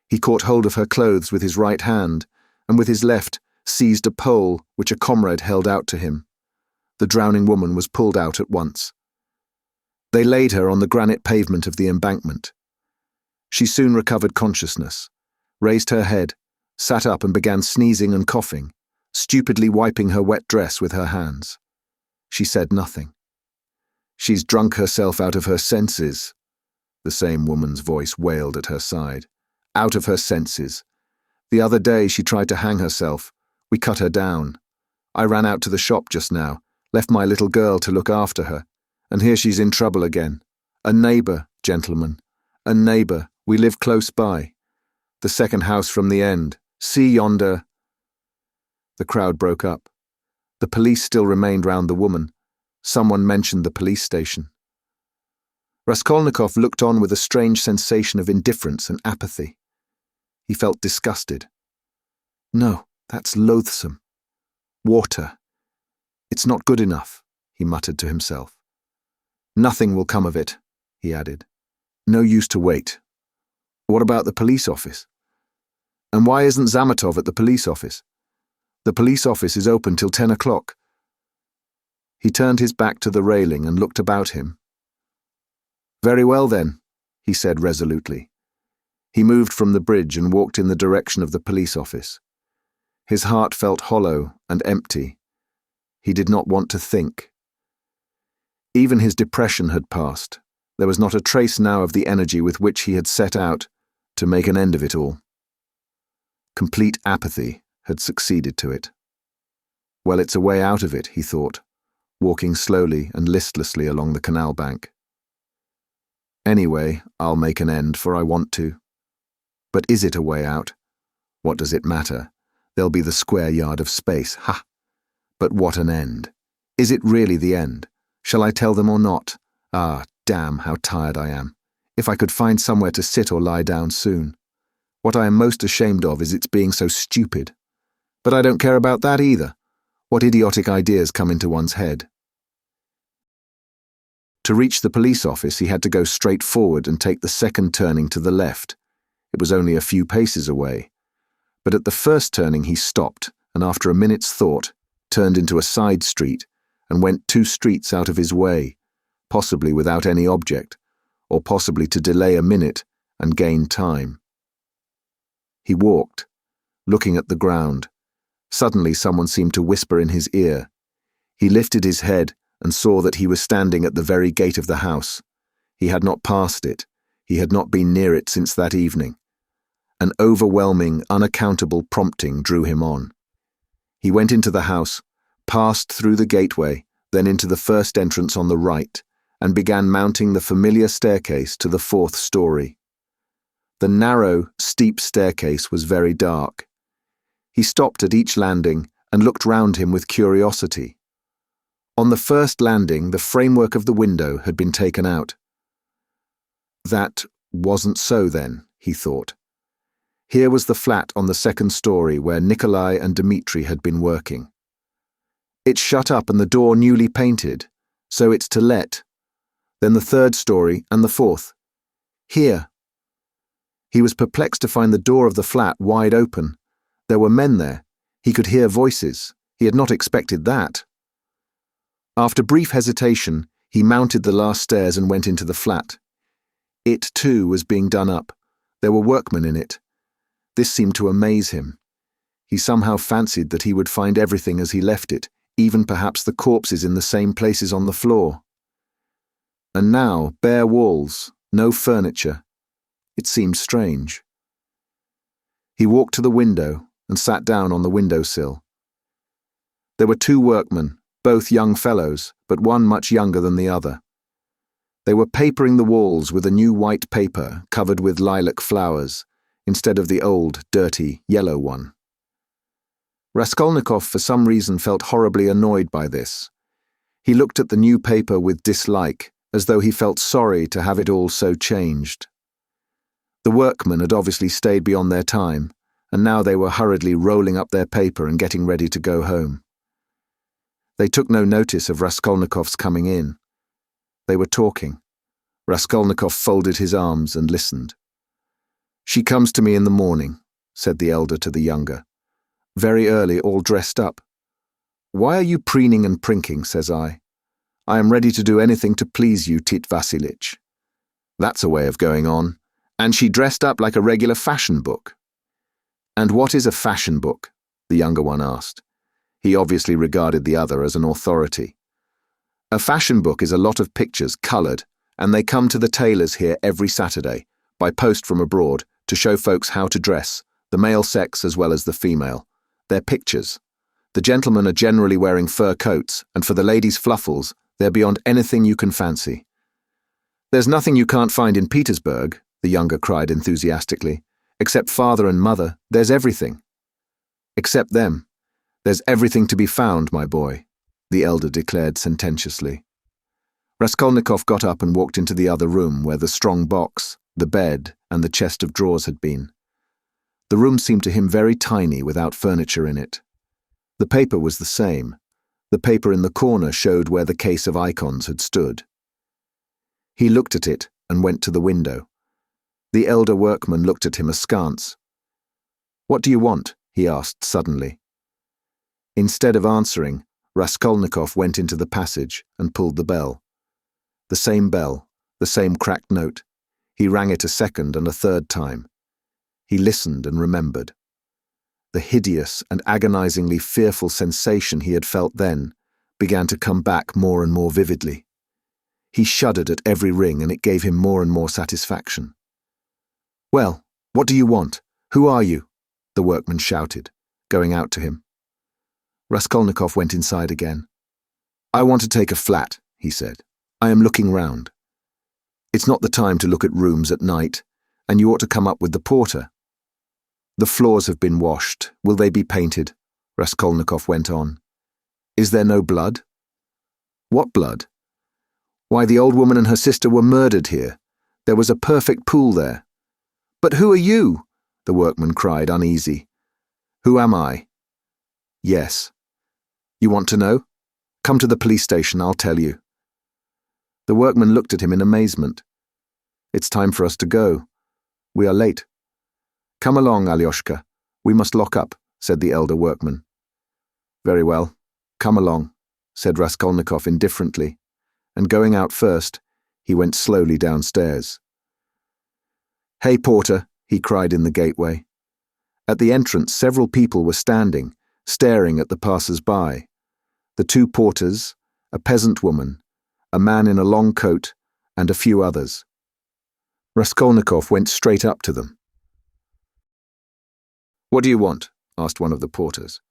He caught hold of her clothes with his right hand, and with his left seized a pole which a comrade held out to him. The drowning woman was pulled out at once. They laid her on the granite pavement of the embankment. She soon recovered consciousness, raised her head, sat up and began sneezing and coughing, stupidly wiping her wet dress with her hands. She said nothing. "She's drunk herself out of her senses," the same woman's voice wailed at her side. "Out of her senses. The other day she tried to hang herself. We cut her down. I ran out to the shop just now, left my little girl to look after her, and here she's in trouble again. A neighbour, gentlemen, a neighbour. We live close by. The second house from the end. See yonder." The crowd broke up. The police still remained round the woman. Someone mentioned the police station. Raskolnikov looked on with a strange sensation of indifference and apathy. He felt disgusted. "No, that's loathsome. Water. It's not good enough," he muttered to himself. "Nothing will come of it," he added. "No use to wait. What about the police office? And why isn't Zametov at the police office? The police office is open till 10 o'clock. He turned his back to the railing and looked about him. "Very well then," he said resolutely. He moved from the bridge and walked in the direction of the police office. His heart felt hollow and empty. He did not want to think. Even his depression had passed. There was not a trace now of the energy with which he had set out to make an end of it all. Complete apathy had succeeded to it. Well, it's a way out of it, he thought, walking slowly and listlessly along the canal bank. Anyway, I'll make an end, for I want to. But is it a way out? What does it matter? There'll be the square yard of space, ha! But what an end! Is it really the end? Shall I tell them or not? Ah, damn, how tired I am. If I could find somewhere to sit or lie down soon. What I am most ashamed of is its being so stupid. But I don't care about that either. What idiotic ideas come into one's head? To reach the police office, he had to go straight forward and take the second turning to the left. It was only a few paces away. But at the first turning he stopped, and after a minute's thought, turned into a side street and went 2 streets out of his way, possibly without any object, or possibly to delay a minute and gain time. He walked, looking at the ground. Suddenly someone seemed to whisper in his ear. He lifted his head and saw that he was standing at the very gate of the house. He had not passed it. He had not been near it since that evening. An overwhelming, unaccountable prompting drew him on. He went into the house, passed through the gateway, then into the first entrance on the right, and began mounting the familiar staircase to the 4th story. The narrow, steep staircase was very dark. He stopped at each landing and looked round him with curiosity. On the first landing, the framework of the window had been taken out. That wasn't so then, he thought. Here was the flat on the 2nd story where Nikolai and Dmitri had been working. It's shut up and the door newly painted, so it's to let. Then the 3rd story and the 4th. Here. He was perplexed to find the door of the flat wide open. There were men there. He could hear voices. He had not expected that. After brief hesitation, he mounted the last stairs and went into the flat. It, too, was being done up. There were workmen in it. This seemed to amaze him. He somehow fancied that he would find everything as he left it, even perhaps the corpses in the same places on the floor. And now, bare walls, no furniture. It seemed strange. He walked to the window and sat down on the windowsill. There were 2 workmen, both young fellows, but one much younger than the other. They were papering the walls with a new white paper covered with lilac flowers, instead of the old, dirty, yellow one. Raskolnikov for some reason felt horribly annoyed by this. He looked at the new paper with dislike, as though he felt sorry to have it all so changed. The workmen had obviously stayed beyond their time, and now they were hurriedly rolling up their paper and getting ready to go home. They took no notice of Raskolnikov's coming in. They were talking. Raskolnikov folded his arms and listened. "She comes to me in the morning," said the elder to the younger. "Very early, all dressed up. 'Why are you preening and prinking?' says I. 'I am ready to do anything to please you, Tit Vassilitch.' That's a way of going on. And she dressed up like a regular fashion book." "And what is a fashion book?" the younger one asked. He obviously regarded the other as an authority. "A fashion book is a lot of pictures, coloured, and they come to the tailors here every Saturday, by post from abroad, to show folks how to dress, the male sex as well as the female. They're pictures. The gentlemen are generally wearing fur coats, and for the ladies' fluffles, they're beyond anything you can fancy." "There's nothing you can't find in Petersburg," the younger cried enthusiastically. "Except father and mother, there's everything." "Except them. There's everything to be found, my boy," the elder declared sententiously. Raskolnikov got up and walked into the other room where the strong box, the bed, and the chest of drawers had been. The room seemed to him very tiny without furniture in it. The paper was the same. The paper in the corner showed where the case of icons had stood. He looked at it and went to the window. The elder workman looked at him askance. "What do you want?" he asked suddenly. Instead of answering, Raskolnikov went into the passage and pulled the bell. The same bell, the same cracked note. He rang it a second and a third time. He listened and remembered. The hideous and agonizingly fearful sensation he had felt then began to come back more and more vividly. He shuddered at every ring, and it gave him more and more satisfaction. "Well, what do you want? Who are you?" the workman shouted, going out to him. Raskolnikov went inside again. "I want to take a flat," he said. "I am looking round." "It's not the time to look at rooms at night, and you ought to come up with the porter." "The floors have been washed. Will they be painted?" Raskolnikov went on. "Is there no blood?" "What blood?" "Why, the old woman and her sister were murdered here. There was a perfect pool there. "But who are you?" the workman cried, uneasy. "Who am I?" "Yes. You want to know? Come to the police station, I'll tell you." The workman looked at him in amazement. "It's time for us to go. We are late." "Come along, Alyoshka. We must lock up," said the elder workman. "Very well. Come along," said Raskolnikov indifferently, and going out first, he went slowly downstairs. "Hey, porter," he cried in the gateway. At the entrance, several people were standing, staring at the passers-by. The two porters, a peasant woman, a man in a long coat, and a few others. Raskolnikov went straight up to them. "What do you want?" asked one of the porters.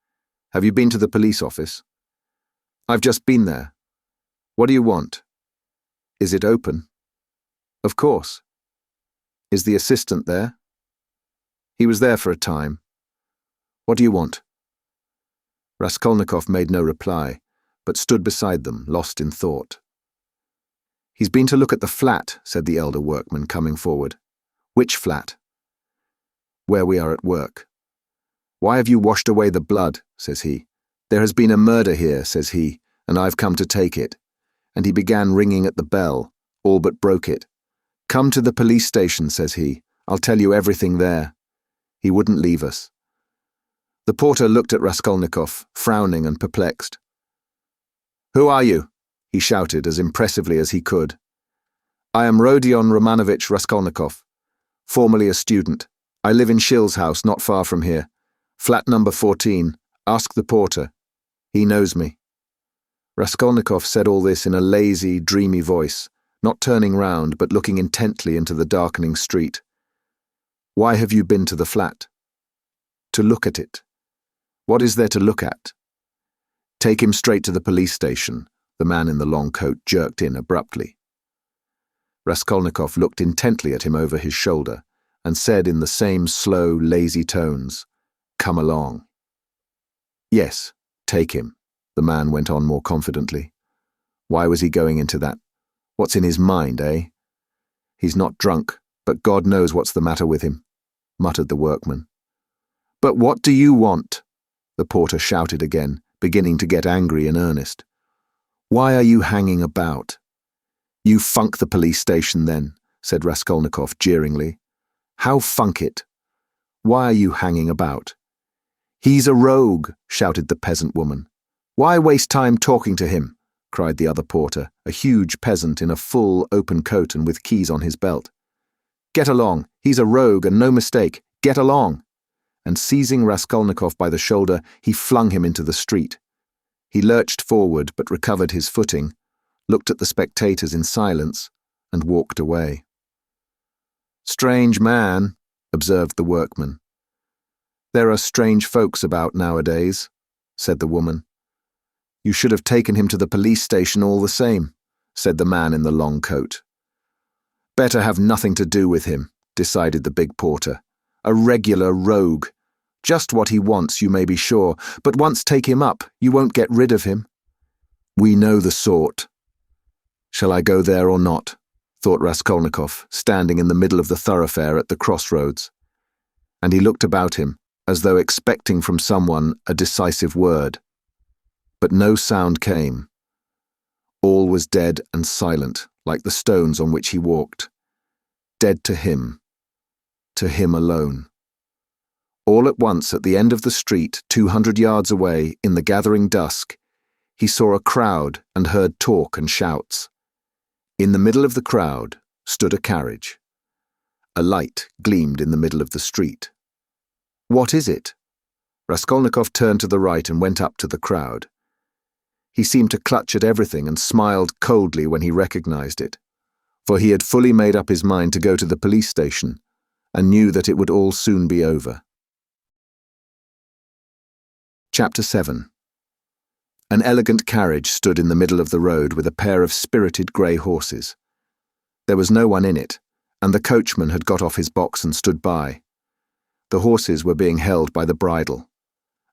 "Have you been to the police office?" "I've just been there." "What do you want?" "Is it open?" "Of course." "Is the assistant there?" "He was there for a time." "What do you want?" Raskolnikov made no reply, but stood beside them, lost in thought. "He's been to look at the flat," said the elder workman, coming forward. "Which flat?" "Where we are at work." "Why have you washed away the blood?" says he. "There has been a murder here," says he, "and I've come to take it." And he began ringing at the bell, all but broke it. "Come to the police station," says he. "I'll tell you everything there." He wouldn't leave us. The porter looked at Raskolnikov, frowning and perplexed. "Who are you?" he shouted as impressively as he could. "I am Rodion Romanovich Raskolnikov, formerly a student. I live in Shil's house not far from here. Flat number 14. Ask the porter. He knows me." Raskolnikov said all this in a lazy, dreamy voice, not turning round but looking intently into the darkening street. "Why have you been to the flat?" "To look at it." "What is there to look at?" "Take him straight to the police station," the man in the long coat jerked in abruptly. Raskolnikov looked intently at him over his shoulder and said in the same slow, lazy tones, "Come along." "Yes, take him," the man went on more confidently. "Why was he going into that? What's in his mind, eh?" "He's not drunk, but God knows what's the matter with him," muttered the workman. "But what do you want?" the porter shouted again, beginning to get angry in earnest. "Why are you hanging about?" "You funk the police station then," said Raskolnikov jeeringly. "How funk it? Why are you hanging about?" "He's a rogue," shouted the peasant woman. "Why waste time talking to him?" cried the other porter, a huge peasant in a full, open coat and with keys on his belt. "Get along, he's a rogue and no mistake, get along!" And seizing Raskolnikov by the shoulder, he flung him into the street. He lurched forward but recovered his footing, looked at the spectators in silence, and walked away. "Strange man," observed the workman. "There are strange folks about nowadays," said the woman. "You should have taken him to the police station all the same," said the man in the long coat. "Better have nothing to do with him," decided the big porter. "A regular rogue. Just what he wants, you may be sure, but once take him up, you won't get rid of him. We know the sort." "Shall I go there or not?" thought Raskolnikov, standing in the middle of the thoroughfare at the crossroads. And he looked about him, as though expecting from someone a decisive word. But no sound came. All was dead and silent, like the stones on which he walked. Dead to him alone. All at once, at the end of the street, 200 yards away, in the gathering dusk, he saw a crowd and heard talk and shouts. In the middle of the crowd stood a carriage. A light gleamed in the middle of the street. "What is it?" Raskolnikov turned to the right and went up to the crowd. He seemed to clutch at everything and smiled coldly when he recognized it, for he had fully made up his mind to go to the police station and knew that it would all soon be over. Chapter 7. An elegant carriage stood in the middle of the road with a pair of spirited grey horses. There was no one in it, and the coachman had got off his box and stood by. The horses were being held by the bridle.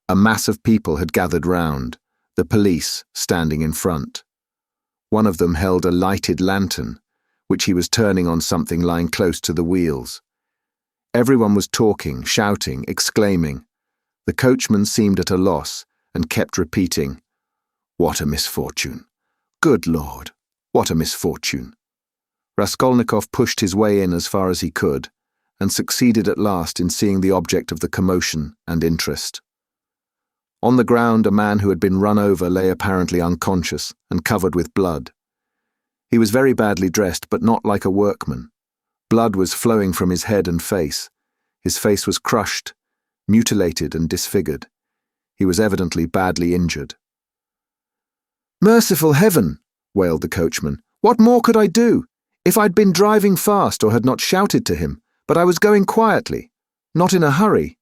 A mass of people had gathered round, the police standing in front. One of them held a lighted lantern, which he was turning on something lying close to the wheels. Everyone was talking, shouting, exclaiming. The coachman seemed at a loss and kept repeating, "What a misfortune! Good Lord, what a misfortune!" Raskolnikov pushed his way in as far as he could, and succeeded at last in seeing the object of the commotion and interest. On the ground, a man who had been run over lay apparently unconscious and covered with blood. He was very badly dressed, but not like a workman. Blood was flowing from his head and face. His face was crushed, mutilated and disfigured. He was evidently badly injured. "Merciful heaven!" wailed the coachman. "What more could I do? If I'd been driving fast or had not shouted to him, but I was going quietly, not in a hurry.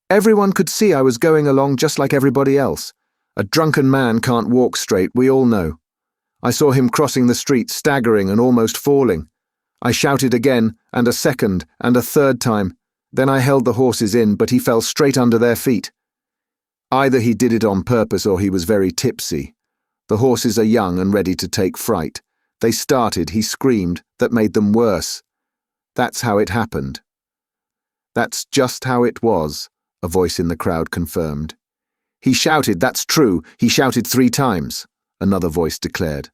Everyone could see I was going along just like everybody else. A drunken man can't walk straight, we all know. I saw him crossing the street, staggering and almost falling. I shouted again, and a second, and a third time. Then I held the horses in, but he fell straight under their feet. Either he did it on purpose or he was very tipsy. The horses are young and ready to take fright. They started, he screamed, that made them worse. That's how it happened." "That's just how it was," a voice in the crowd confirmed. "He shouted, that's true, he shouted 3 times, another voice declared.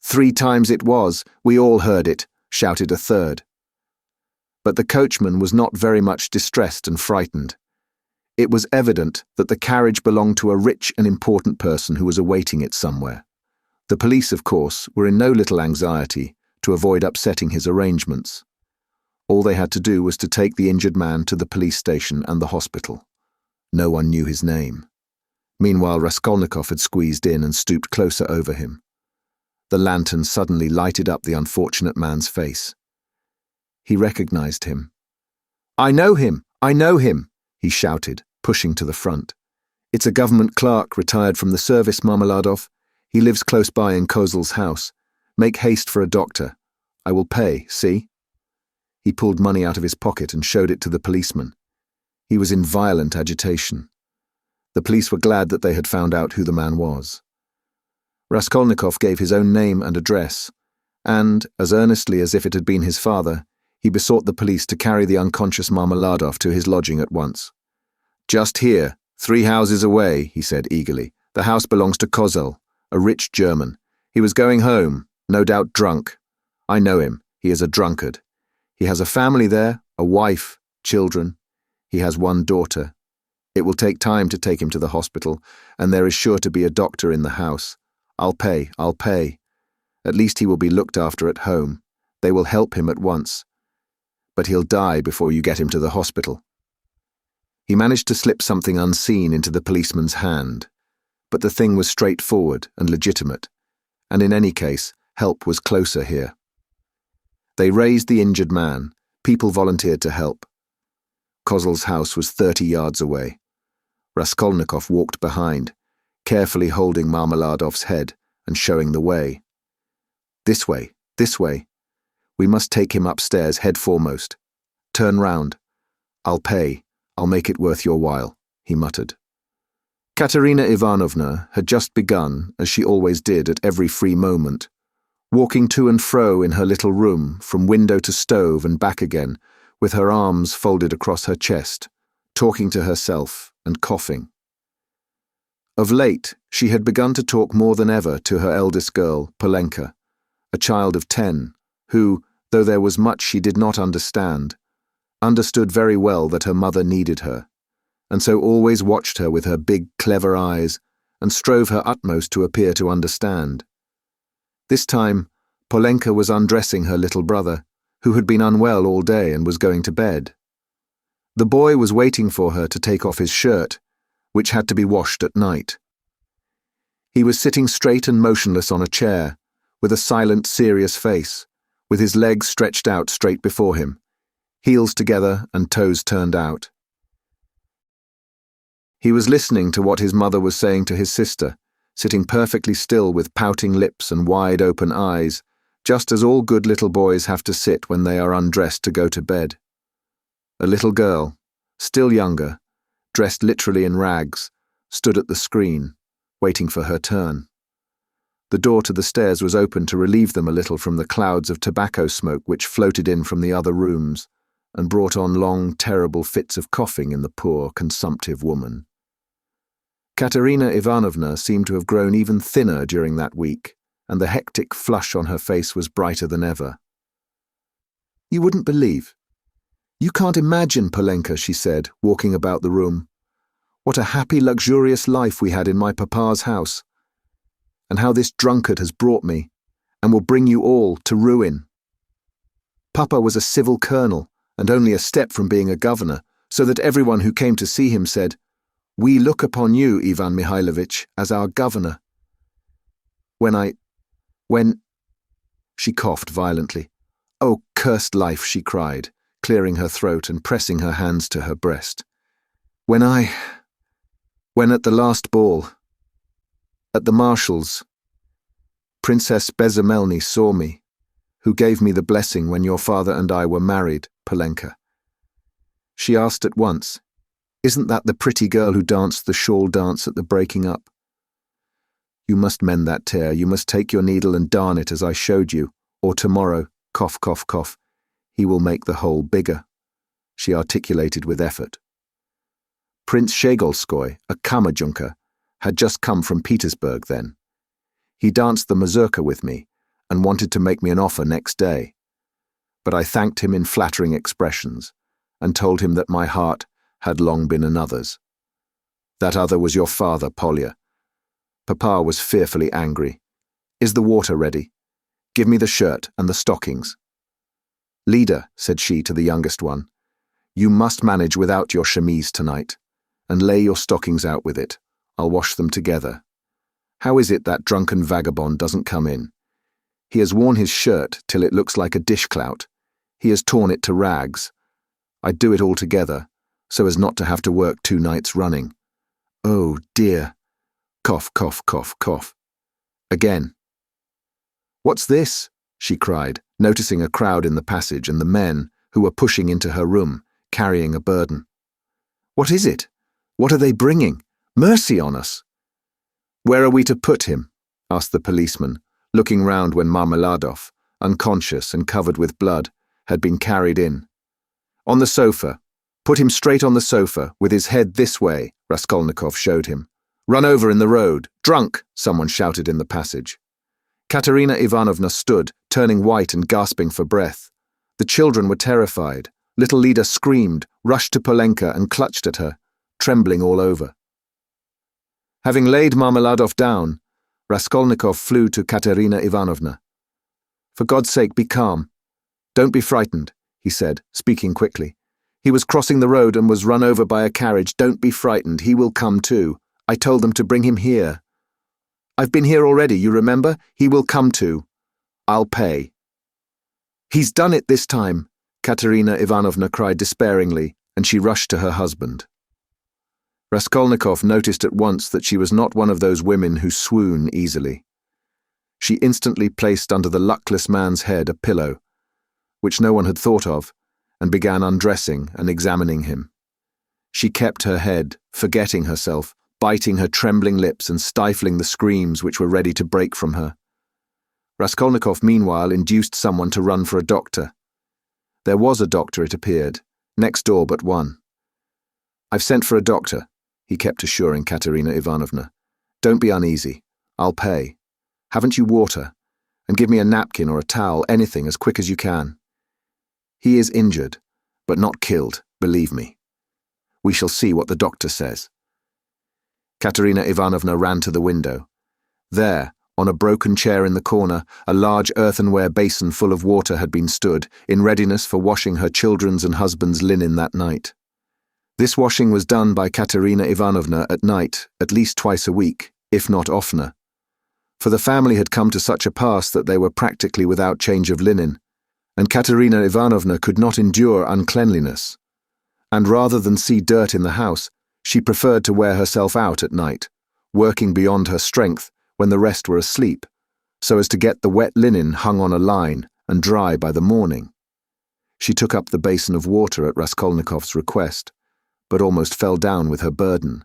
3 times it was, we all heard it, shouted a third. But the coachman was not very much distressed and frightened. It was evident that the carriage belonged to a rich and important person who was awaiting it somewhere. The police, of course, were in no little anxiety to avoid upsetting his arrangements. All they had to do was to take the injured man to the police station and the hospital. No one knew his name. Meanwhile, Raskolnikov had squeezed in and stooped closer over him. The lantern suddenly lighted up the unfortunate man's face. He recognized him. "I know him! I know him!" he shouted, pushing to the front. "It's a government clerk retired from the service, Marmeladov. He lives close by in Kozel's house. Make haste for a doctor. I will pay, see?" He pulled money out of his pocket and showed it to the policeman. He was in violent agitation. The police were glad that they had found out who the man was. Raskolnikov gave his own name and address, and, as earnestly as if it had been his father, he besought the police to carry the unconscious Marmeladov to his lodging at once. "Just here, 3 houses away," he said eagerly. "The house belongs to Kozel, a rich German. He was going home, no doubt drunk. I know him. He is a drunkard. He has a family there, a wife, children. He has 1 daughter. It will take time to take him to the hospital, and there is sure to be a doctor in the house. I'll pay. At least he will be looked after at home. They will help him at once. But he'll die before you get him to the hospital." He managed to slip something unseen into the policeman's hand, but the thing was straightforward and legitimate, and in any case, help was closer here. They raised the injured man. People volunteered to help. Kozel's house was 30 yards away. Raskolnikov walked behind, carefully holding Marmeladov's head and showing the way. This way. We must take him upstairs head foremost. Turn round. I'll pay. I'll make it worth your while," he muttered. Katerina Ivanovna had just begun, as she always did at every free moment, walking to and fro in her little room, from window to stove and back again, with her arms folded across her chest, talking to herself and coughing. Of late, she had begun to talk more than ever to her eldest girl, Polenka, a child of 10, who, though there was much she did not understand, understood very well that her mother needed her, and so always watched her with her big, clever eyes and strove her utmost to appear to understand. This time, Polenka was undressing her little brother, who had been unwell all day and was going to bed. The boy was waiting for her to take off his shirt, which had to be washed at night. He was sitting straight and motionless on a chair, with a silent, serious face, with his legs stretched out straight before him, heels together and toes turned out. He was listening to what his mother was saying to his sister, sitting perfectly still with pouting lips and wide-open eyes, just as all good little boys have to sit when they are undressed to go to bed. A little girl, still younger, dressed literally in rags, stood at the screen, waiting for her turn. The door to the stairs was open to relieve them a little from the clouds of tobacco smoke which floated in from the other rooms and brought on long, terrible fits of coughing in the poor, consumptive woman. Katerina Ivanovna seemed to have grown even thinner during that week, and the hectic flush on her face was brighter than ever. "You wouldn't believe. You can't imagine, Polenka," she said, walking about the room, "what a happy, luxurious life we had in my papa's house, and how this drunkard has brought me, and will bring you all to ruin. Papa was a civil colonel, and only a step from being a governor, so that everyone who came to see him said, 'We look upon you, Ivan Mikhailovich, as our governor.' When She coughed violently. "Oh, cursed life," she cried, clearing her throat and pressing her hands to her breast. When at the last ball, at the Marshal's, Princess Bezemelny saw me, who gave me the blessing when your father and I were married, Polenka. She asked at once, 'Isn't that the pretty girl who danced the shawl dance at the breaking up?' You must mend that tear, you must take your needle and darn it as I showed you, or tomorrow, cough, cough, cough, he will make the hole bigger," she articulated with effort. Prince Shegolskoy, a kammerjunker, had just come from Petersburg then. He danced the mazurka with me and wanted to make me an offer next day. But I thanked him in flattering expressions and told him that my heart had long been another's. That other was your father, Polya. Papa was fearfully angry. "Is the water ready? Give me the shirt and the stockings." "Lida," said she to the youngest one, "you must manage without your chemise tonight, and lay your stockings out with it. I'll wash them together. How is it that drunken vagabond doesn't come in? He has worn his shirt till it looks like a dishclout. He has torn it to rags. I'd do it all together, so as not to have to work 2 nights running. Oh, dear. Cough, cough, cough, cough. Again. What's this?" she cried, noticing a crowd in the passage and the men who were pushing into her room, carrying a burden. "What is it? What are they bringing? Mercy on us!" "Where are we to put him?" asked the policeman, looking round when Marmeladov, unconscious and covered with blood, had been carried in. "On the sofa. Put him straight on the sofa, with his head this way," Raskolnikov showed him. "Run over in the road. Drunk!" someone shouted in the passage. Katerina Ivanovna stood, turning white and gasping for breath. The children were terrified. Little Lida screamed, rushed to Polenka and clutched at her, trembling all over. Having laid Marmeladov down, Raskolnikov flew to Katerina Ivanovna. "For God's sake, be calm. Don't be frightened," he said, speaking quickly. "He was crossing the road and was run over by a carriage. Don't be frightened. He will come too. I told them to bring him here. I've been here already, you remember? He will come too. I'll pay." "He's done it this time," Katerina Ivanovna cried despairingly, and she rushed to her husband. Raskolnikov noticed at once that she was not one of those women who swoon easily. She instantly placed under the luckless man's head a pillow, which no one had thought of, and began undressing and examining him. She kept her head, forgetting herself, biting her trembling lips and stifling the screams which were ready to break from her. Raskolnikov meanwhile induced someone to run for a doctor. There was a doctor, it appeared, next door but one. "I've sent for a doctor," he kept assuring Katerina Ivanovna. "Don't be uneasy. I'll pay. Haven't you water? And give me a napkin or a towel, anything, as quick as you can. He is injured, but not killed, believe me. We shall see what the doctor says." Katerina Ivanovna ran to the window. There, on a broken chair in the corner, a large earthenware basin full of water had been stood, in readiness for washing her children's and husband's linen that night. This washing was done by Katerina Ivanovna at night, at least twice a week, if not oftener. For the family had come to such a pass that they were practically without change of linen, and Katerina Ivanovna could not endure uncleanliness. And rather than see dirt in the house, she preferred to wear herself out at night, working beyond her strength when the rest were asleep, so as to get the wet linen hung on a line and dry by the morning. She took up the basin of water at Raskolnikov's request, but almost fell down with her burden.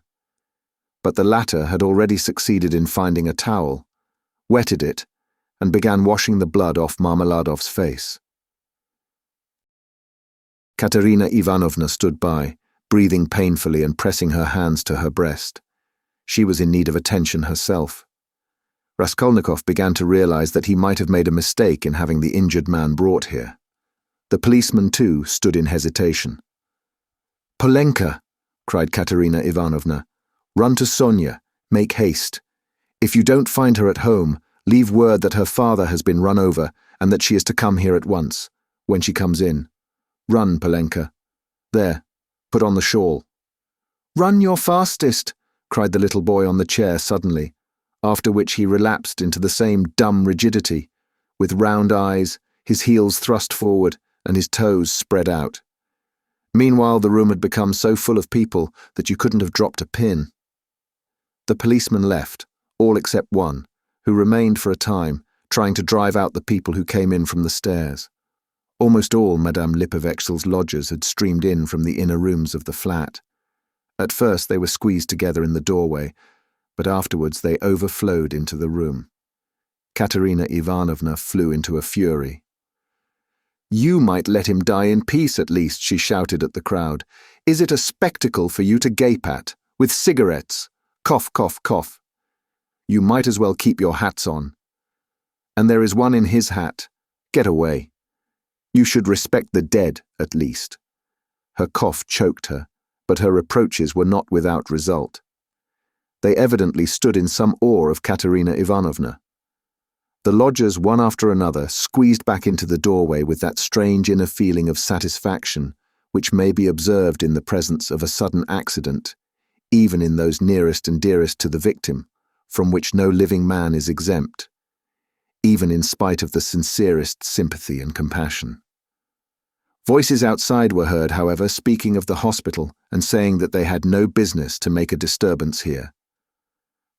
But the latter had already succeeded in finding a towel, wetted it, and began washing the blood off Marmeladov's face. Katerina Ivanovna stood by, breathing painfully and pressing her hands to her breast. She was in need of attention herself. Raskolnikov began to realize that he might have made a mistake in having the injured man brought here. The policeman, too, stood in hesitation. "Polenka!" cried Katerina Ivanovna. "Run to Sonia. Make haste. If you don't find her at home, leave word that her father has been run over and that she is to come here at once, when she comes in. Run, Polenka. There, put on the shawl." "Run your fastest," cried the little boy on the chair suddenly, after which he relapsed into the same dumb rigidity, with round eyes, his heels thrust forward, and his toes spread out. Meanwhile, the room had become so full of people that you couldn't have dropped a pin. The policeman left, all except one, who remained for a time, trying to drive out the people who came in from the stairs. Almost all Madame Lipovechsel's lodgers had streamed in from the inner rooms of the flat. At first they were squeezed together in the doorway, but afterwards they overflowed into the room. Katerina Ivanovna flew into a fury. "You might let him die in peace at least," she shouted at the crowd. "Is it a spectacle for you to gape at, with cigarettes? Cough, cough, cough. You might as well keep your hats on. And there is one in his hat. Get away. You should respect the dead, at least." Her cough choked her, but her reproaches were not without result. They evidently stood in some awe of Katerina Ivanovna. The lodgers, one after another, squeezed back into the doorway with that strange inner feeling of satisfaction which may be observed in the presence of a sudden accident, even in those nearest and dearest to the victim, from which no living man is exempt, even in spite of the sincerest sympathy and compassion. Voices outside were heard, however, speaking of the hospital and saying that they had no business to make a disturbance here.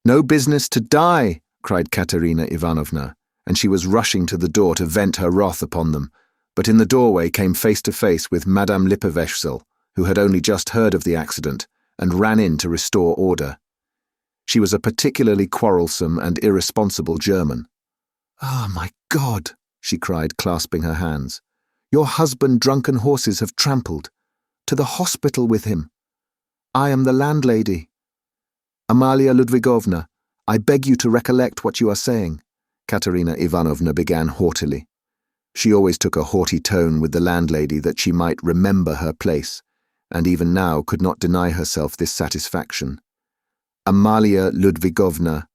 "No business to die!" cried Katerina Ivanovna, and she was rushing to the door to vent her wrath upon them, but in the doorway came face to face with Madame Lipovechsel, who had only just heard of the accident and ran in to restore order. She was a particularly quarrelsome and irresponsible German. "Ah, my God!" she cried, clasping her hands. "Your husband drunken horses have trampled. To the hospital with him. I am the landlady. Amalia Ludwigovna, I beg you to recollect what you are saying," Katerina Ivanovna began haughtily. She always took a haughty tone with the landlady that she might remember her place, and even now could not deny herself this satisfaction. "Amalia Ludwigovna.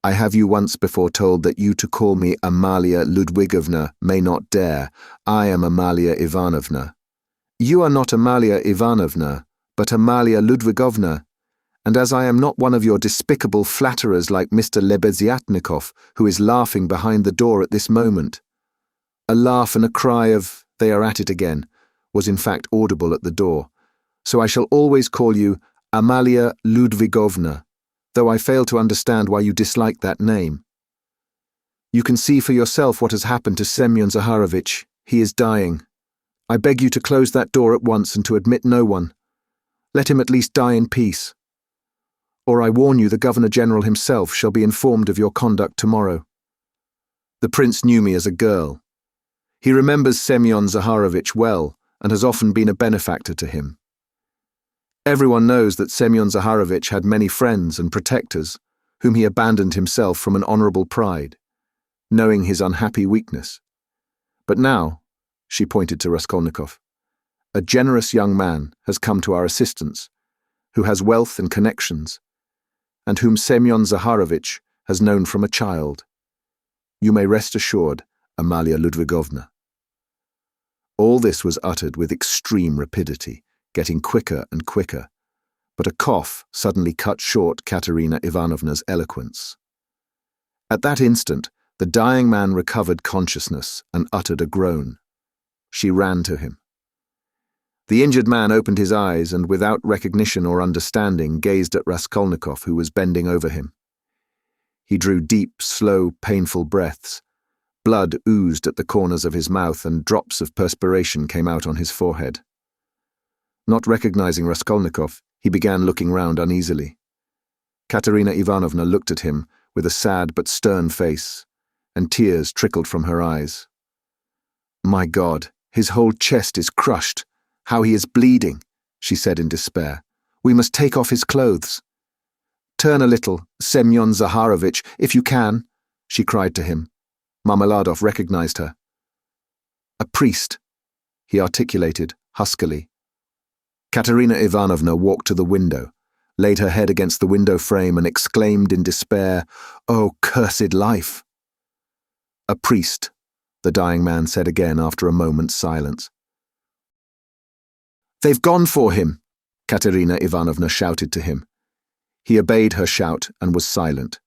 I have you once before told that you to call me Amalia Ludwigovna may not dare. I am Amalia Ivanovna. You are not Amalia Ivanovna, but Amalia Ludwigovna, and as I am not one of your despicable flatterers like Mr. Lebeziatnikov, who is laughing behind the door at this moment." A laugh and a cry of, "They are at it again," was in fact audible at the door. "So I shall always call you Amalia Ludwigovna, though I fail to understand why you dislike that name. You can see for yourself what has happened to Semyon Zaharovich. He is dying. I beg you to close that door at once and to admit no one. Let him at least die in peace. Or I warn you the Governor-General himself shall be informed of your conduct tomorrow. The prince knew me as a girl. He remembers Semyon Zaharovich well and has often been a benefactor to him. Everyone knows that Semyon Zaharovich had many friends and protectors, whom he abandoned himself from an honourable pride, knowing his unhappy weakness. But now," she pointed to Raskolnikov, "a generous young man has come to our assistance, who has wealth and connections, and whom Semyon Zaharovich has known from a child. You may rest assured, Amalia Ludwigovna." All this was uttered with extreme rapidity, getting quicker and quicker, but a cough suddenly cut short Katerina Ivanovna's eloquence. At that instant, the dying man recovered consciousness and uttered a groan. She ran to him. The injured man opened his eyes and, without recognition or understanding, gazed at Raskolnikov, who was bending over him. He drew deep, slow, painful breaths. Blood oozed at the corners of his mouth and drops of perspiration came out on his forehead. Not recognizing Raskolnikov, he began looking round uneasily. Katerina Ivanovna looked at him with a sad but stern face, and tears trickled from her eyes. "My God, his whole chest is crushed. How he is bleeding," she said in despair. "We must take off his clothes." "Turn a little, Semyon Zaharovich, if you can," she cried to him. Marmeladov recognized her. "A priest," he articulated, huskily. Katerina Ivanovna walked to the window, laid her head against the window frame and exclaimed in despair, "Oh, cursed life!" "A priest," the dying man said again after a moment's silence. "They've gone for him," Katerina Ivanovna shouted to him. He obeyed her shout and was silent.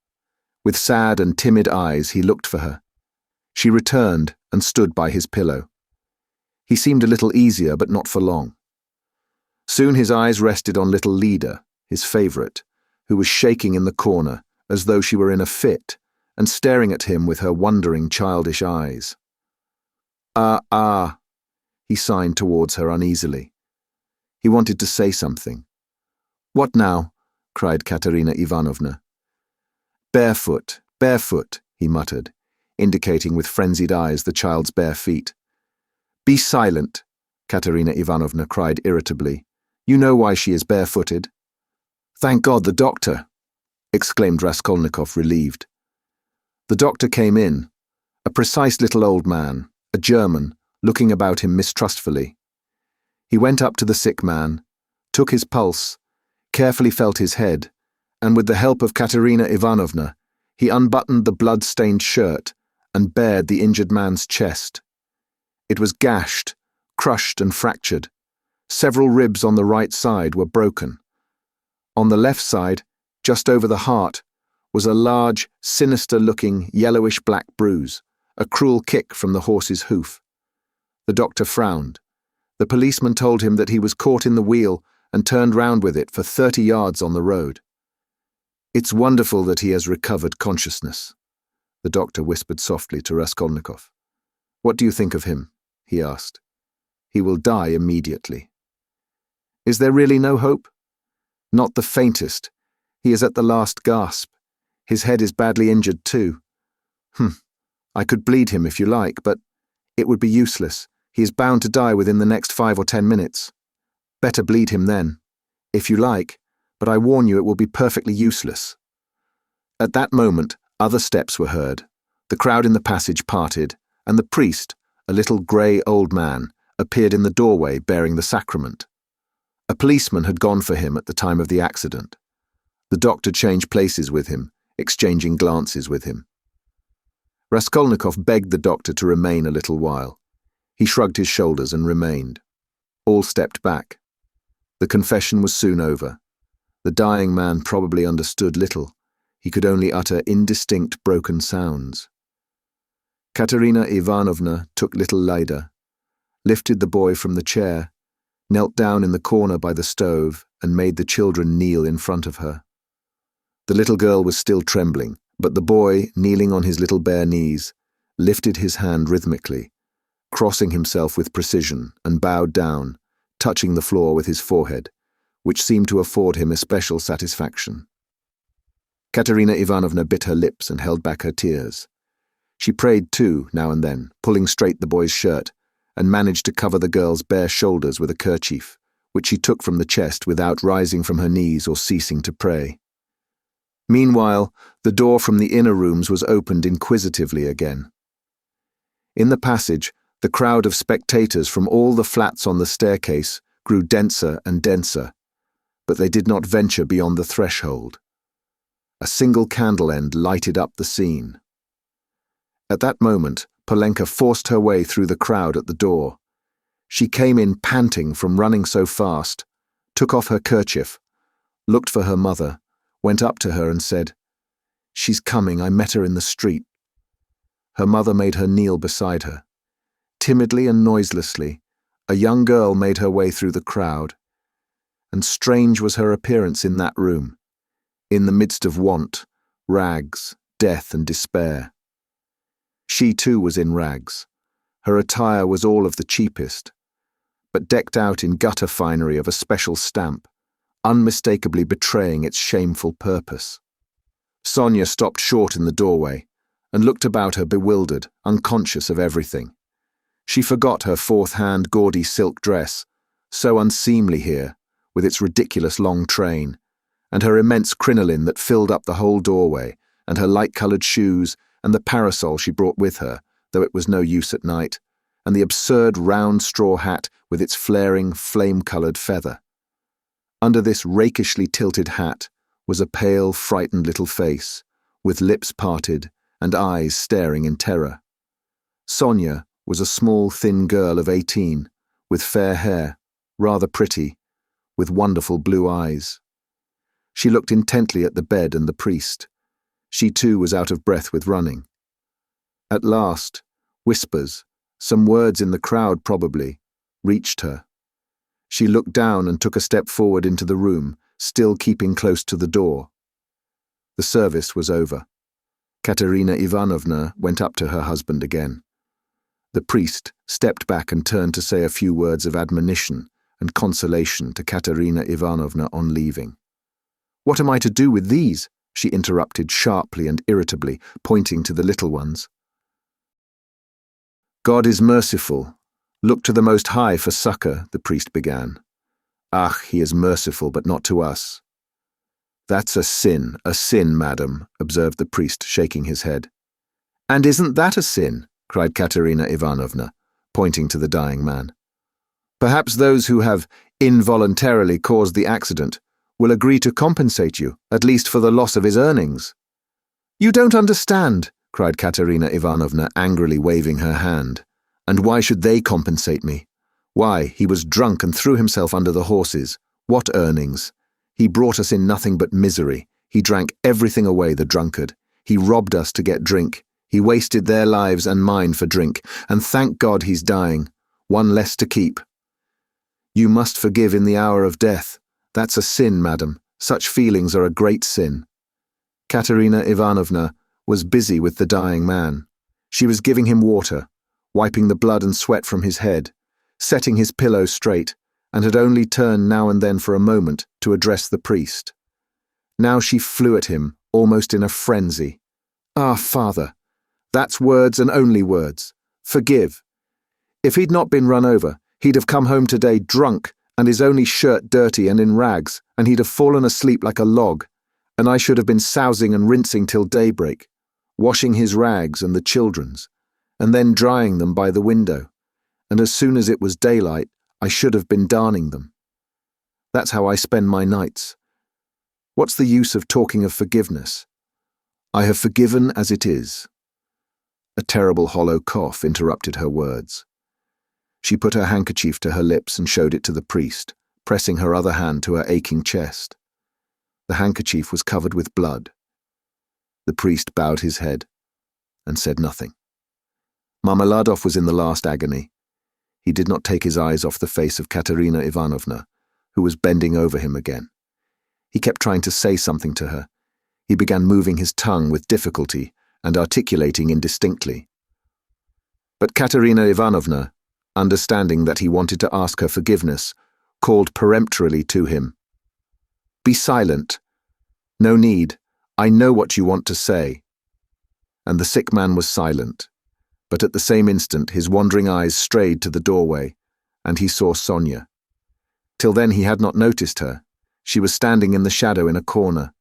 With sad and timid eyes he looked for her. She returned and stood by his pillow. He seemed a little easier, but not for long. Soon his eyes rested on little Lida, his favourite, who was shaking in the corner as though she were in a fit and staring at him with her wondering childish eyes. Ah, he signed towards her uneasily. He wanted to say something. "What now?" cried Katerina Ivanovna. "Barefoot, barefoot," he muttered, indicating with frenzied eyes the child's bare feet. "Be silent," Katerina Ivanovna cried irritably. "You know why she is barefooted." "Thank God, the doctor!" exclaimed Raskolnikov, relieved. The doctor came in, a precise little old man, a German, looking about him mistrustfully. He went up to the sick man, took his pulse, carefully felt his head, and with the help of Katerina Ivanovna, he unbuttoned the blood-stained shirt and bared the injured man's chest. It was gashed, crushed and fractured. Several ribs on the right side were broken. On the left side, just over the heart, was a large, sinister-looking, yellowish-black bruise, a cruel kick from the horse's hoof. The doctor frowned. The policeman told him that he was caught in the wheel and turned round with it for 30 yards on the road. "It's wonderful that he has recovered consciousness," the doctor whispered softly to Raskolnikov. "What do you think of him?" he asked. "He will die immediately." "Is there really no hope?" "Not the faintest. He is at the last gasp. His head is badly injured too." "I could bleed him if you like, but it would be useless. He is bound to die within the next 5 or 10 minutes. Better bleed him then. If you like, but I warn you it will be perfectly useless." At that moment, other steps were heard. The crowd in the passage parted, and the priest, a little grey old man, appeared in the doorway bearing the sacrament. A policeman had gone for him at the time of the accident. The doctor changed places with him, exchanging glances with him. Raskolnikov begged the doctor to remain a little while. He shrugged his shoulders and remained. All stepped back. The confession was soon over. The dying man probably understood little. He could only utter indistinct, broken sounds. Katerina Ivanovna took little Lida, lifted the boy from the chair, knelt down in the corner by the stove, and made the children kneel in front of her. The little girl was still trembling, but the boy, kneeling on his little bare knees, lifted his hand rhythmically, crossing himself with precision, and bowed down, touching the floor with his forehead, which seemed to afford him especial satisfaction. Katerina Ivanovna bit her lips and held back her tears. She prayed too, now and then, pulling straight the boy's shirt, and managed to cover the girl's bare shoulders with a kerchief, which she took from the chest without rising from her knees or ceasing to pray. Meanwhile, the door from the inner rooms was opened inquisitively again. In the passage, the crowd of spectators from all the flats on the staircase grew denser and denser, but they did not venture beyond the threshold. A single candle end lighted up the scene. At that moment, Polenka forced her way through the crowd at the door. She came in panting from running so fast, took off her kerchief, looked for her mother, went up to her and said, "She's coming, I met her in the street." Her mother made her kneel beside her. Timidly and noiselessly, a young girl made her way through the crowd, and strange was her appearance in that room, in the midst of want, rags, death and despair. She too was in rags. Her attire was all of the cheapest, but decked out in gutter finery of a special stamp, unmistakably betraying its shameful purpose. Sonia stopped short in the doorway and looked about her bewildered, unconscious of everything. She forgot her fourth-hand gaudy silk dress, so unseemly here, with its ridiculous long train, and her immense crinoline that filled up the whole doorway, and her light-coloured shoes, and the parasol she brought with her, though it was no use at night, and the absurd round straw hat with its flaring, flame-coloured feather. Under this rakishly tilted hat was a pale, frightened little face, with lips parted and eyes staring in terror. Sonia was a small, thin girl of 18, with fair hair, rather pretty, with wonderful blue eyes. She looked intently at the bed and the priest. She too was out of breath with running. At last, whispers, some words in the crowd probably, reached her. She looked down and took a step forward into the room, still keeping close to the door. The service was over. Katerina Ivanovna went up to her husband again. The priest stepped back and turned to say a few words of admonition and consolation to Katerina Ivanovna on leaving. "What am I to do with these?" she interrupted sharply and irritably, pointing to the little ones. "God is merciful. Look to the Most High for succor," the priest began. "Ach, he is merciful, but not to us." "That's a sin, madam," observed the priest, shaking his head. "And isn't that a sin?" cried Katerina Ivanovna, pointing to the dying man. "Perhaps those who have involuntarily caused the accident will agree to compensate you, at least for the loss of his earnings." "You don't understand," cried Katerina Ivanovna, angrily waving her hand. "And why should they compensate me? Why, he was drunk and threw himself under the horses. What earnings? He brought us in nothing but misery. He drank everything away, the drunkard. He robbed us to get drink. He wasted their lives and mine for drink, and thank God he's dying. One less to keep. You must forgive in the hour of death. That's a sin, madam. Such feelings are a great sin." Katerina Ivanovna was busy with the dying man. She was giving him water, wiping the blood and sweat from his head, setting his pillow straight, and had only turned now and then for a moment to address the priest. Now she flew at him, almost in a frenzy. "Ah, father, that's words and only words. Forgive. If he'd not been run over, he'd have come home today drunk, and his only shirt dirty and in rags, and he'd have fallen asleep like a log, and I should have been sousing and rinsing till daybreak, washing his rags and the children's, and then drying them by the window, and as soon as it was daylight, I should have been darning them. That's how I spend my nights. What's the use of talking of forgiveness? I have forgiven as it is." A terrible hollow cough interrupted her words. She put her handkerchief to her lips and showed it to the priest, pressing her other hand to her aching chest. The handkerchief was covered with blood. The priest bowed his head and said nothing. Marmeladov was in the last agony. He did not take his eyes off the face of Katerina Ivanovna, who was bending over him again. He kept trying to say something to her. He began moving his tongue with difficulty and articulating indistinctly. But Katerina Ivanovna, understanding that he wanted to ask her forgiveness, called peremptorily to him. "Be silent. No need. I know what you want to say." And the sick man was silent, but at the same instant his wandering eyes strayed to the doorway, and he saw Sonia. Till then he had not noticed her. She was standing in the shadow in a corner.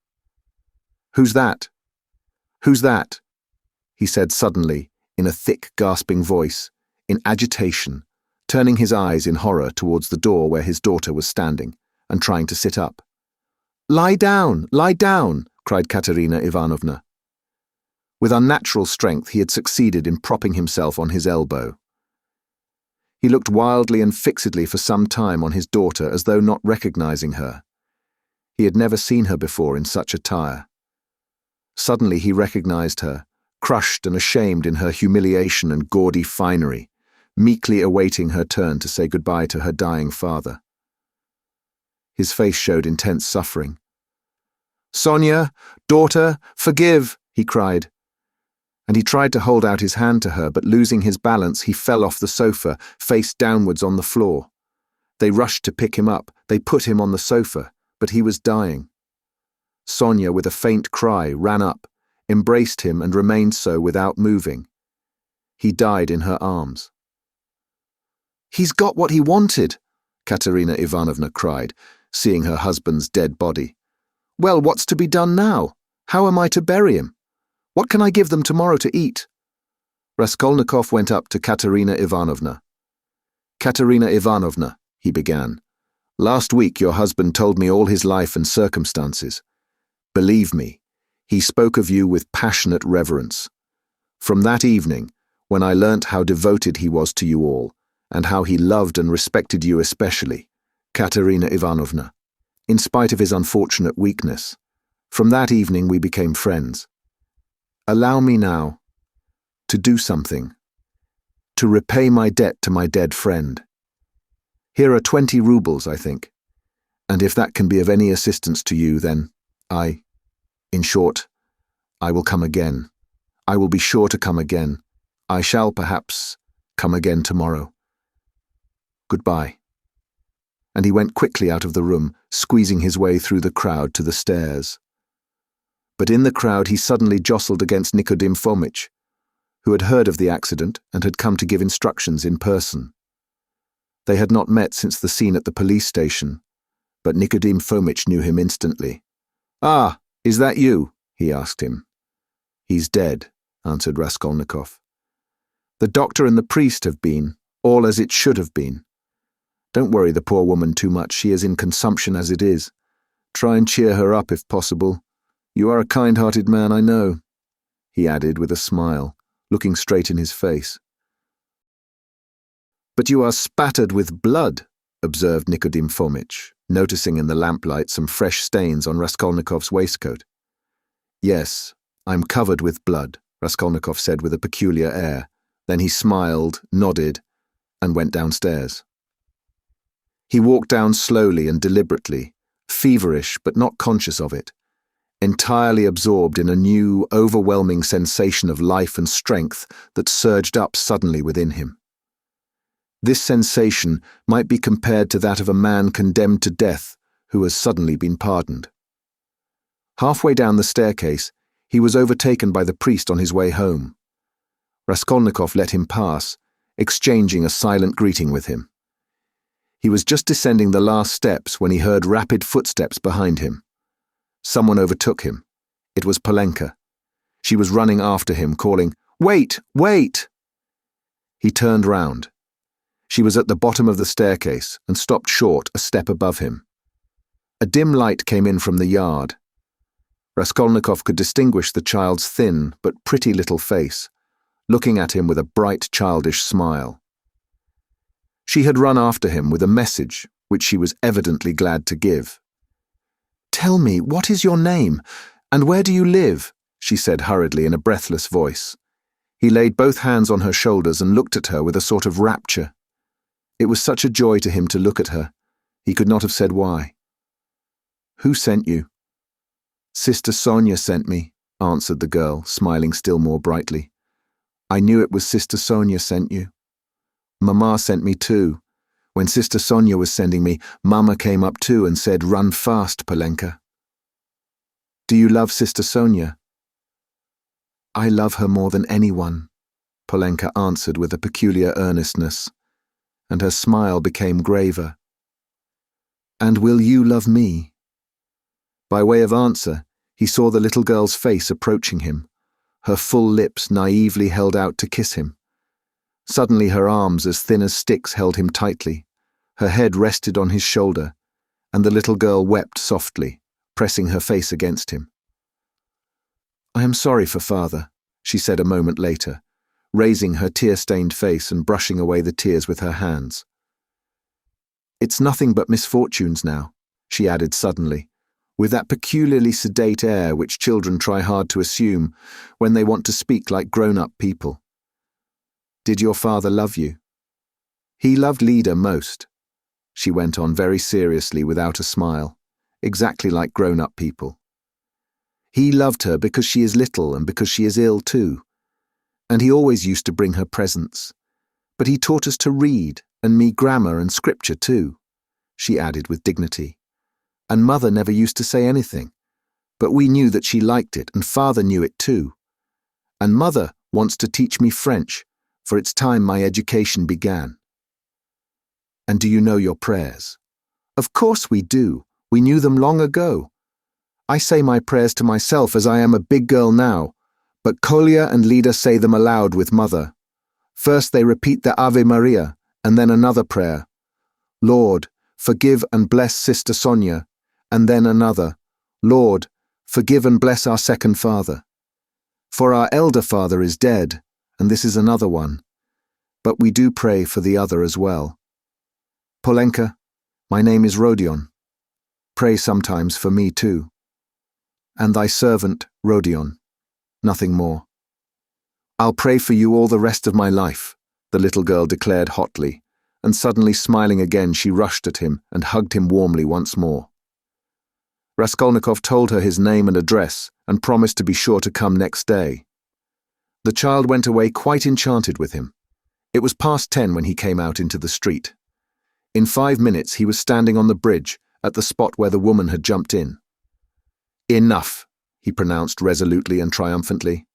"Who's that? Who's that?" he said suddenly, in a thick, gasping voice, in agitation, turning his eyes in horror towards the door where his daughter was standing, and trying to sit up. Lie down, cried Katerina Ivanovna. With unnatural strength he had succeeded in propping himself on his elbow. He looked wildly and fixedly for some time on his daughter as though not recognizing her. He had never seen her before in such attire. Suddenly he recognized her, crushed and ashamed in her humiliation and gaudy finery, meekly awaiting her turn to say goodbye to her dying father. His face showed intense suffering. "Sonia, daughter, forgive," he cried. And he tried to hold out his hand to her, but losing his balance, he fell off the sofa, face downwards on the floor. They rushed to pick him up. They put him on the sofa, but he was dying. Sonia, with a faint cry, ran up, embraced him and remained so without moving. He died in her arms. "He's got what he wanted," Katerina Ivanovna cried, seeing her husband's dead body. "Well, what's to be done now? How am I to bury him? What can I give them tomorrow to eat?" Raskolnikov went up to Katerina Ivanovna. "Katerina Ivanovna," he began, "last week your husband told me all his life and circumstances. Believe me, he spoke of you with passionate reverence. From that evening, when I learnt how devoted he was to you all, and how he loved and respected you especially, Katerina Ivanovna, in spite of his unfortunate weakness, from that evening we became friends. Allow me now to do something, to repay my debt to my dead friend. Here are 20 rubles, I think, and if that can be of any assistance to you, then in short, I will come again. I will be sure to come again. I shall perhaps come again tomorrow. Goodbye." And he went quickly out of the room, squeezing his way through the crowd to the stairs. But in the crowd he suddenly jostled against Nikodim Fomitch, who had heard of the accident and had come to give instructions in person. They had not met since the scene at the police station, but Nikodim Fomitch knew him instantly. "Ah, is that you?" he asked him. "He's dead," answered Raskolnikov. "The doctor and the priest have been, all as it should have been. Don't worry the poor woman too much, she is in consumption as it is. Try and cheer her up if possible. You are a kind-hearted man, I know," he added with a smile, looking straight in his face. "But you are spattered with blood," observed Nikodim Fomitch, noticing in the lamplight some fresh stains on Raskolnikov's waistcoat. "Yes, I'm covered with blood," Raskolnikov said with a peculiar air. Then he smiled, nodded, and went downstairs. He walked down slowly and deliberately, feverish but not conscious of it, entirely absorbed in a new, overwhelming sensation of life and strength that surged up suddenly within him. This sensation might be compared to that of a man condemned to death who has suddenly been pardoned. Halfway down the staircase, he was overtaken by the priest on his way home. Raskolnikov let him pass, exchanging a silent greeting with him. He was just descending the last steps when he heard rapid footsteps behind him. Someone overtook him. It was Polenka. She was running after him, calling, "Wait, wait!" He turned round. She was at the bottom of the staircase and stopped short a step above him. A dim light came in from the yard. Raskolnikov could distinguish the child's thin but pretty little face, looking at him with a bright childish smile. She had run after him with a message which she was evidently glad to give. "Tell me, what is your name, and where do you live?" she said hurriedly in a breathless voice. He laid both hands on her shoulders and looked at her with a sort of rapture. It was such a joy to him to look at her. He could not have said why. "Who sent you?" "Sister Sonia sent me," answered the girl, smiling still more brightly. "I knew it was Sister Sonia sent you. Mama sent me too. When Sister Sonia was sending me, Mama came up too and said, 'Run fast, Polenka.' Do you love Sister Sonia?" "I love her more than anyone," Polenka answered with a peculiar earnestness, and her smile became graver. "And will you love me?" By way of answer, he saw the little girl's face approaching him, her full lips naively held out to kiss him. Suddenly her arms as thin as sticks held him tightly, her head rested on his shoulder, and the little girl wept softly, pressing her face against him. "I am sorry for father," she said a moment later, raising her tear-stained face and brushing away the tears with her hands. "It's nothing but misfortunes now," she added suddenly, with that peculiarly sedate air which children try hard to assume when they want to speak like grown-up people. "Did your father love you?" "He loved Lida most," she went on very seriously without a smile, exactly like grown-up people. "He loved her because she is little and because she is ill too. And he always used to bring her presents. But he taught us to read, and me grammar and scripture too," she added with dignity. "And mother never used to say anything. but we knew that she liked it, and father knew it too. And mother wants to teach me French, for it's time my education began. And do you know your prayers? Of course we do. We knew them long ago. I say my prayers to myself as I am a big girl now, but Kolya and Lida say them aloud with mother. First they repeat the Ave Maria, and then another prayer. Lord, forgive and bless Sister Sonia, and then another. Lord, forgive and bless our second father. For our elder father is dead, and this is another one. But we do pray for the other as well. Polenka, my name is Rodion. Pray sometimes for me too. And thy servant, Rodion. Nothing more. I'll pray for you all the rest of my life, the little girl declared hotly, and suddenly smiling again she rushed at him and hugged him warmly once more. Raskolnikov told her his name and address and promised to be sure to come next day. The child went away quite enchanted with him. It was past 10 when he came out into the street. In 5 minutes he was standing on the bridge at the spot where the woman had jumped in. Enough, he pronounced resolutely and triumphantly.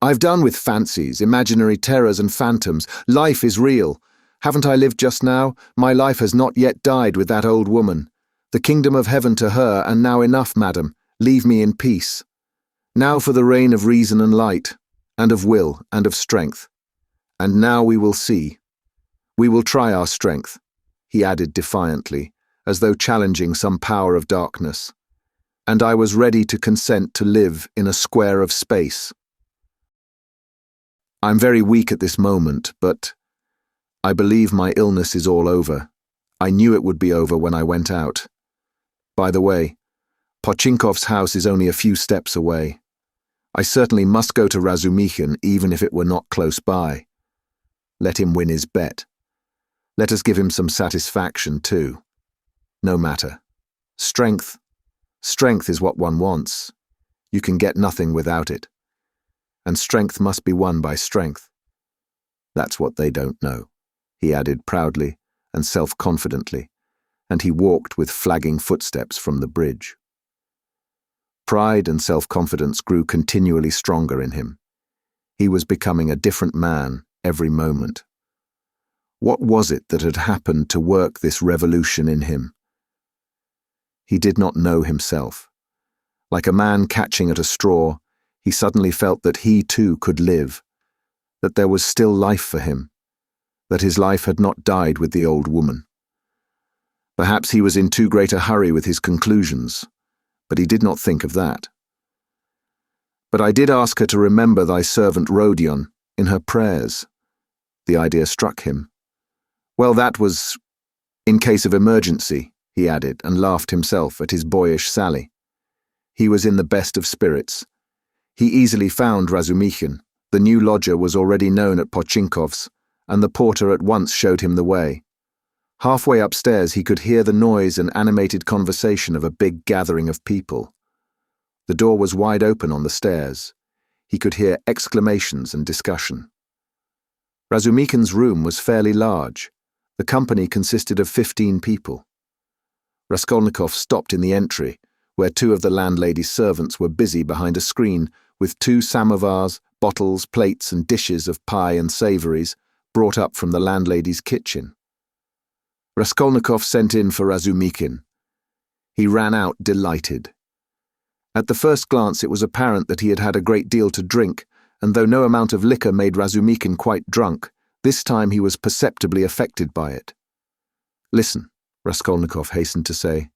I've done with fancies, imaginary terrors and phantoms. Life is real. Haven't I lived just now? My life has not yet died with that old woman. The kingdom of heaven to her, and now enough, madam. Leave me in peace. Now for the reign of reason and light, and of will and of strength. And now we will see. We will try our strength, he added defiantly, as though challenging some power of darkness. And I was ready to consent to live in a square of space. I'm very weak at this moment, but I believe my illness is all over. I knew it would be over when I went out. By the way, Pochinkov's house is only a few steps away. I certainly must go to Razumikhin even if it were not close by. Let him win his bet. Let us give him some satisfaction too. No matter. Strength is what one wants. You can get nothing without it. And strength must be won by strength. That's what they don't know, he added proudly and self-confidently, and he walked with flagging footsteps from the bridge. Pride and self-confidence grew continually stronger in him. He was becoming a different man every moment. What was it that had happened to work this revolution in him? He did not know himself. Like a man catching at a straw, he suddenly felt that he too could live, that there was still life for him, that his life had not died with the old woman. Perhaps he was in too great a hurry with his conclusions, but he did not think of that. But I did ask her to remember thy servant Rodion in her prayers. The idea struck him. Well, that was in case of emergency, he added, and laughed himself at his boyish sally. He was in the best of spirits. He easily found Razumikhin. The new lodger was already known at Pochinkov's, and the porter at once showed him the way. Halfway upstairs he could hear the noise and animated conversation of a big gathering of people. The door was wide open on the stairs. He could hear exclamations and discussion. Razumikhin's room was fairly large. The company consisted of 15 people. Raskolnikov stopped in the entry, where 2 of the landlady's servants were busy behind a screen with 2 samovars, bottles, plates and dishes of pie and savouries brought up from the landlady's kitchen. Raskolnikov sent in for Razumikhin. He ran out delighted. At the first glance it was apparent that he had had a great deal to drink, and though no amount of liquor made Razumikhin quite drunk, this time he was perceptibly affected by it. Listen, Raskolnikov hastened to say.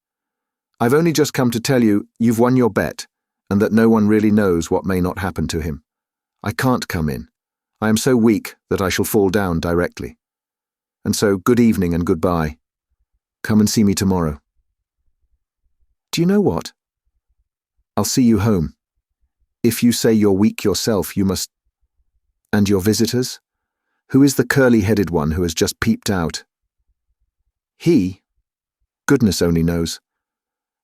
I've only just come to tell you you've won your bet, and that no one really knows what may not happen to him. I can't come in. I am so weak that I shall fall down directly. And so good evening and goodbye. Come and see me tomorrow. Do you know what? I'll see you home. If you say you're weak yourself, you must... And your visitors? Who is the curly-headed one who has just peeped out? He? Goodness only knows.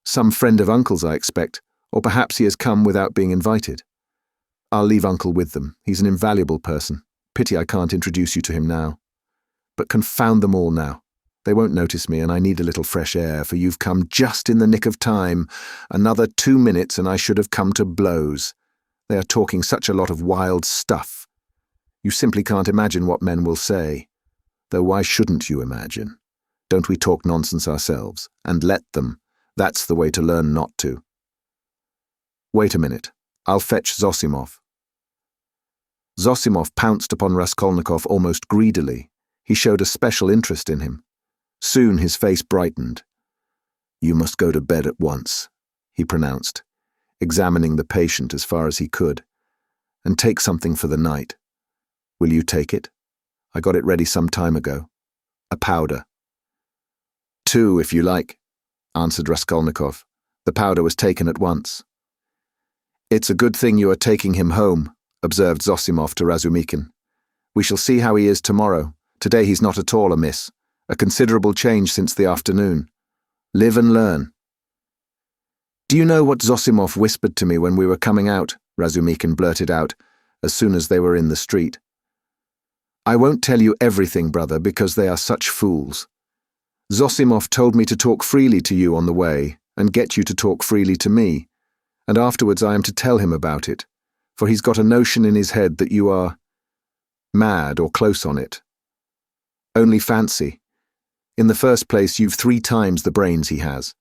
Some friend of Uncle's, I expect, or perhaps he has come without being invited. I'll leave Uncle with them. He's an invaluable person. Pity I can't introduce you to him now. But confound them all now. They won't notice me, and I need a little fresh air, for you've come just in the nick of time. Another 2 minutes and I should have come to blows. They are talking such a lot of wild stuff. You simply can't imagine what men will say. Though why shouldn't you imagine? Don't we talk nonsense ourselves? And let them. That's the way to learn not to. Wait a minute. I'll fetch Zosimov. Zosimov pounced upon Raskolnikov almost greedily. He showed a special interest in him. Soon his face brightened. "You must go to bed at once," he pronounced, examining the patient as far as he could. "And take something for the night. Will you take it? I got it ready some time ago. A powder." "Two, if you like," answered Raskolnikov. The powder was taken at once. "It's a good thing you are taking him home," observed Zosimov to Razumikin. "We shall see how he is tomorrow. Today he's not at all amiss. A considerable change since the afternoon. Live and learn." "Do you know what Zosimov whispered to me when we were coming out?" Razumikin blurted out, as soon as they were in the street. "I won't tell you everything, brother, because they are such fools. Zosimov told me to talk freely to you on the way, and get you to talk freely to me, and afterwards I am to tell him about it, for he's got a notion in his head that you are mad or close on it. Only fancy. In the first place, you've 3 times the brains he has.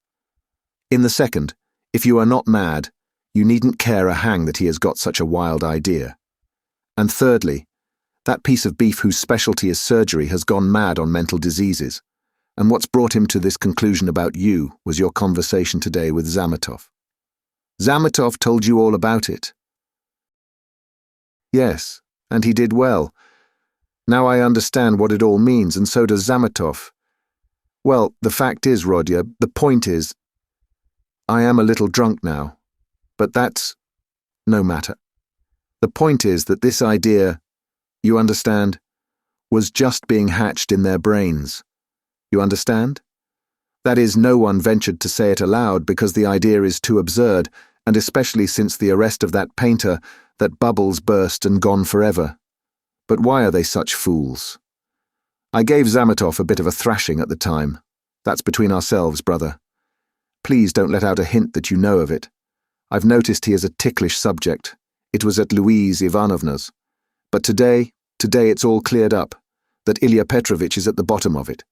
In the second, if you are not mad, you needn't care a hang that he has got such a wild idea. And thirdly, that piece of beef whose specialty is surgery has gone mad on mental diseases, and what's brought him to this conclusion about you was your conversation today with Zametov." "Zametov told you all about it?" "Yes, and he did well. Now I understand what it all means, and so does Zametov. Well, the fact is, Rodya, the point is, I am a little drunk now, but that's no matter. The point is that this idea, you understand, was just being hatched in their brains. You understand? That is, no one ventured to say it aloud because the idea is too absurd, and especially since the arrest of that painter, that bubbles burst and gone forever. But why are they such fools? I gave Zametov a bit of a thrashing at the time. That's between ourselves, brother. Please don't let out a hint that you know of it. I've noticed he is a ticklish subject. It was at Louise Ivanovna's. But today it's all cleared up, that Ilya Petrovitch is at the bottom of it.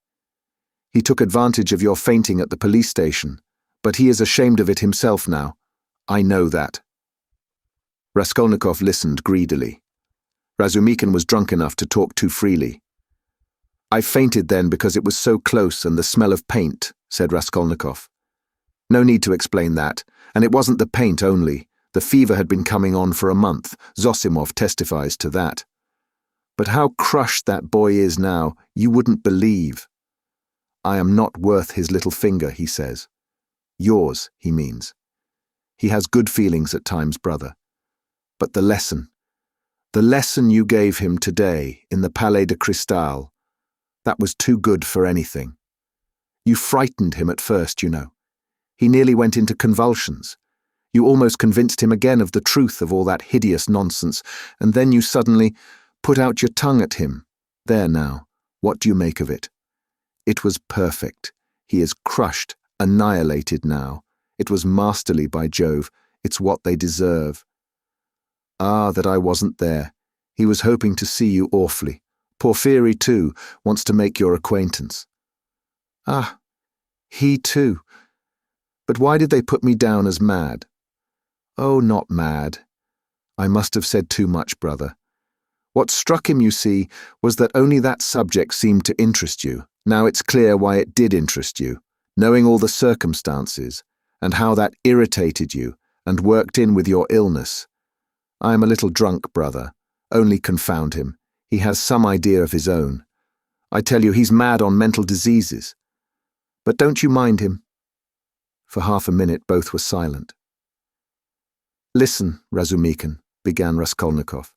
He took advantage of your fainting at the police station, but he is ashamed of it himself now. I know that." Raskolnikov listened greedily. Razumikin was drunk enough to talk too freely. "I fainted then because it was so close and the smell of paint," said Raskolnikov. "No need to explain that, and it wasn't the paint only. The fever had been coming on for a month. Zosimov testifies to that. But how crushed that boy is now, you wouldn't believe. I am not worth his little finger, he says. Yours, he means. He has good feelings at times, brother. But the lesson you gave him today in the Palais de Cristal, that was too good for anything. You frightened him at first, you know. He nearly went into convulsions. You almost convinced him again of the truth of all that hideous nonsense, and then you suddenly put out your tongue at him. There now, what do you make of it? It was perfect. He is crushed, annihilated now. It was masterly, by Jove. It's what they deserve. Ah, that I wasn't there. He was hoping to see you awfully. Porfiry, too, wants to make your acquaintance. Ah, he too. But why did they put me down as mad? Oh, not mad. I must have said too much, brother. What struck him, you see, was that only that subject seemed to interest you. Now it's clear why it did interest you, knowing all the circumstances, and how that irritated you and worked in with your illness. I am a little drunk, brother. Only confound him. He has some idea of his own. I tell you, he's mad on mental diseases. But don't you mind him. For half a minute both were silent. Listen, Razumikin, began Raskolnikov.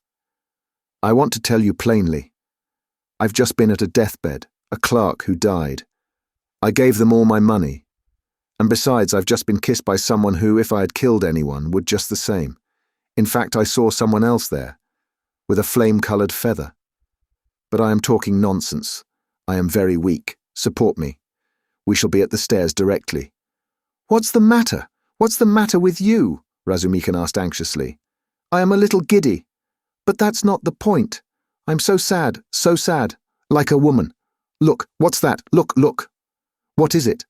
I want to tell you plainly. I've just been at a deathbed, a clerk who died. I gave them all my money. And besides, I've just been kissed by someone who, if I had killed anyone, would just the same. In fact, I saw someone else there, with a flame-coloured feather. But I am talking nonsense. I am very weak. Support me. We shall be at the stairs directly." "What's the matter? What's the matter with you?" Razumikin asked anxiously. "I am a little giddy. But that's not the point. I'm so sad, like a woman. Look, what's that? Look, look." "What is it?"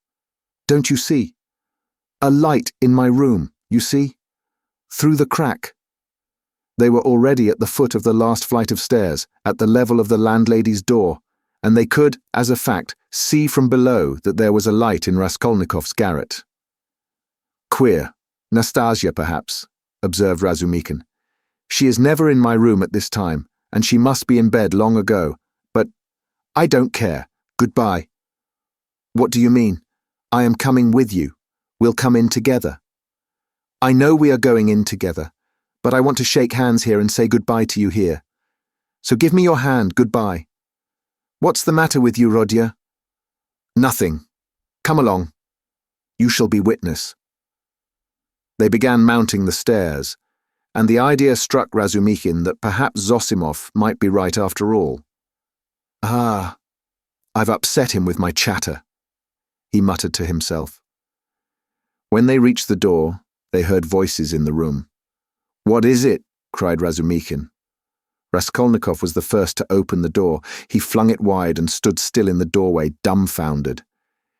"Don't you see? A light in my room, you see? Through the crack." They were already at the foot of the last flight of stairs, at the level of the landlady's door, and they could, as a fact, see from below that there was a light in Raskolnikov's garret. "Queer. Nastasia, perhaps," observed Razumikin. "She is never in my room at this time, and she must be in bed long ago. But I don't care. Goodbye." "What do you mean?" "I am coming with you. We'll come in together." "I know we are going in together, but I want to shake hands here and say goodbye to you here. So give me your hand, goodbye." "What's the matter with you, Rodya?" "Nothing. Come along. You shall be witness." They began mounting the stairs, and the idea struck Razumikin that perhaps Zosimov might be right after all. "Ah, I've upset him with my chatter," he muttered to himself. When they reached the door, they heard voices in the room. "What is it?" cried Razumikin. Raskolnikov was the first to open the door. He flung it wide and stood still in the doorway, dumbfounded.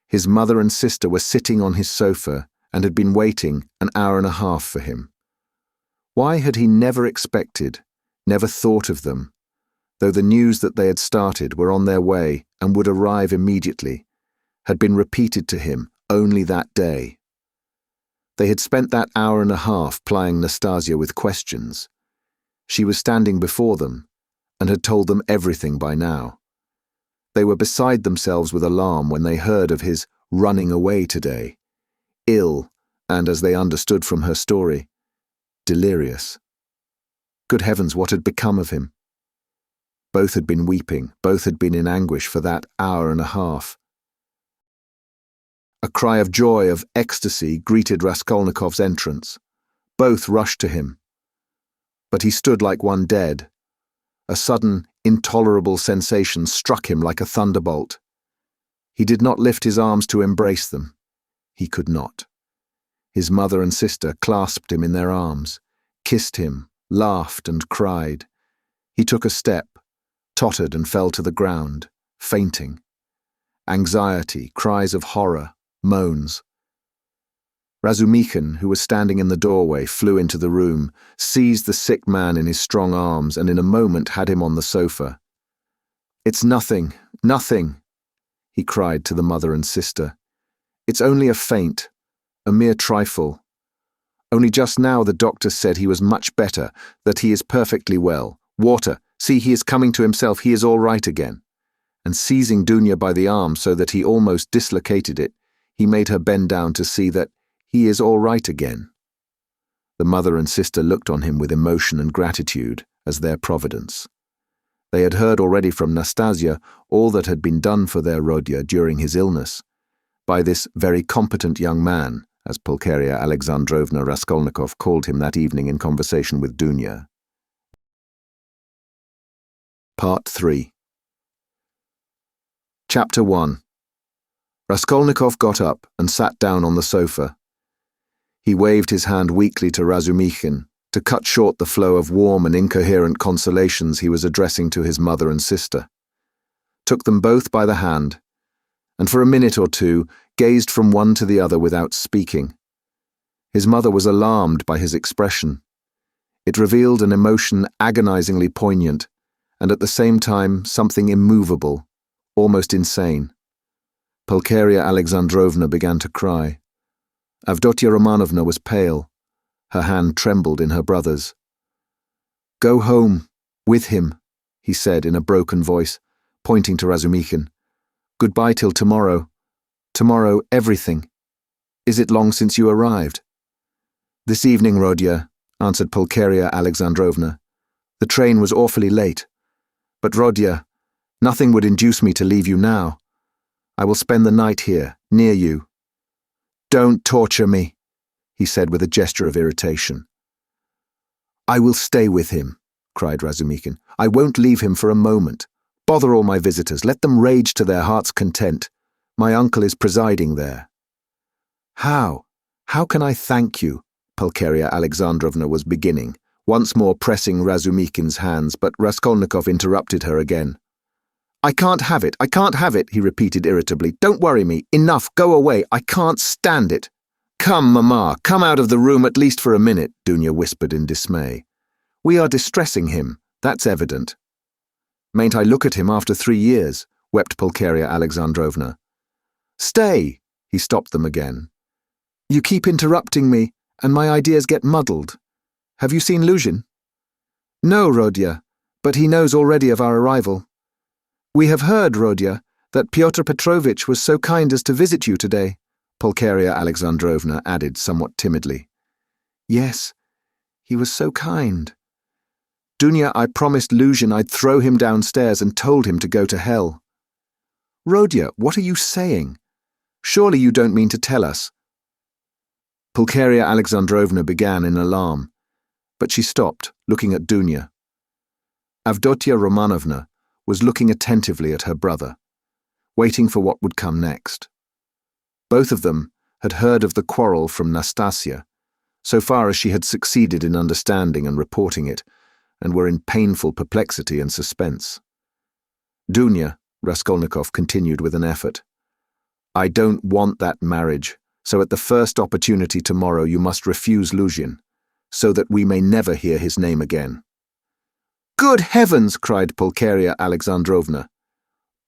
His mother and sister were sitting on his sofa and had been waiting an hour and a half for him. Why had he never expected, never thought of them, though the news that they had started, were on their way and would arrive immediately, had been repeated to him only that day? They had spent that hour and a half plying Nastasia with questions. She was standing before them and had told them everything by now. They were beside themselves with alarm when they heard of his running away today, ill, and, as they understood from her story, delirious. Good heavens, what had become of him? Both had been weeping, both had been in anguish for that hour and a half. A cry of joy, of ecstasy, greeted Raskolnikov's entrance. Both rushed to him. But he stood like one dead. A sudden, intolerable sensation struck him like a thunderbolt. He did not lift his arms to embrace them. He could not. His mother and sister clasped him in their arms, kissed him, laughed and cried. He took a step, tottered and fell to the ground, fainting. Anxiety, cries of horror, moans. Razumikin, who was standing in the doorway, flew into the room, seized the sick man in his strong arms, and in a moment had him on the sofa. "It's nothing, nothing," he cried to the mother and sister. "It's only a faint, a mere trifle. Only just now the doctor said he was much better, that he is perfectly well. Water, see, he is coming to himself, he is all right again." And seizing Dunya by the arm so that he almost dislocated it, he made her bend down to see that he is all right again. The mother and sister looked on him with emotion and gratitude as their providence. They had heard already from Nastasia all that had been done for their Rodya during his illness, by this very competent young man, as Pulcheria Alexandrovna Raskolnikov called him that evening in conversation with Dunya. Part 3. Chapter 1. Raskolnikov got up and sat down on the sofa. He waved his hand weakly to Razumikin to cut short the flow of warm and incoherent consolations he was addressing to his mother and sister, took them both by the hand, and for a minute or two gazed from one to the other without speaking. His mother was alarmed by his expression. It revealed an emotion agonizingly poignant, and at the same time something immovable, almost insane. Pulcheria Alexandrovna began to cry. Avdotia Romanovna was pale. Her hand trembled in her brother's. "Go home, with him," he said in a broken voice, pointing to Razumikin. "Goodbye till tomorrow. Tomorrow, everything. Is it long since you arrived?" "This evening, Rodya," answered Pulcheria Alexandrovna. "The train was awfully late. But, Rodya, nothing would induce me to leave you now. I will spend the night here, near you." "Don't torture me," he said with a gesture of irritation. "I will stay with him," cried Razumikin. "I won't leave him for a moment. Bother all my visitors. Let them rage to their heart's content. My uncle is presiding there." "How? How can I thank you?" Pulcheria Alexandrovna was beginning, once more pressing Razumikhin's hands, but Raskolnikov interrupted her again. "I can't have it, I can't have it," he repeated irritably. "Don't worry me. Enough, go away. I can't stand it." "Come, Mamma, come out of the room at least for a minute," Dunya whispered in dismay. "We are distressing him, that's evident." "Mayn't I look at him after 3 years?" wept Pulcheria Alexandrovna. "Stay!" He stopped them again. "You keep interrupting me, and my ideas get muddled. Have you seen Luzhin?" "No, Rodya, but he knows already of our arrival. We have heard, Rodya, that Pyotr Petrovitch was so kind as to visit you today," Pulcheria Alexandrovna added somewhat timidly. "Yes, he was so kind. Dunya, I promised Luzhin I'd throw him downstairs and told him to go to hell." "Rodya, what are you saying? Surely you don't mean to tell us?" Pulcheria Alexandrovna began in alarm, but she stopped, looking at Dunya. Avdotya Romanovna was looking attentively at her brother, waiting for what would come next. Both of them had heard of the quarrel from Nastasia, so far as she had succeeded in understanding and reporting it, and were in painful perplexity and suspense. "Dunya," Raskolnikov continued with an effort, "I don't want that marriage, so at the first opportunity tomorrow you must refuse Luzhin, so that we may never hear his name again." "Good heavens!" cried Pulcheria Alexandrovna.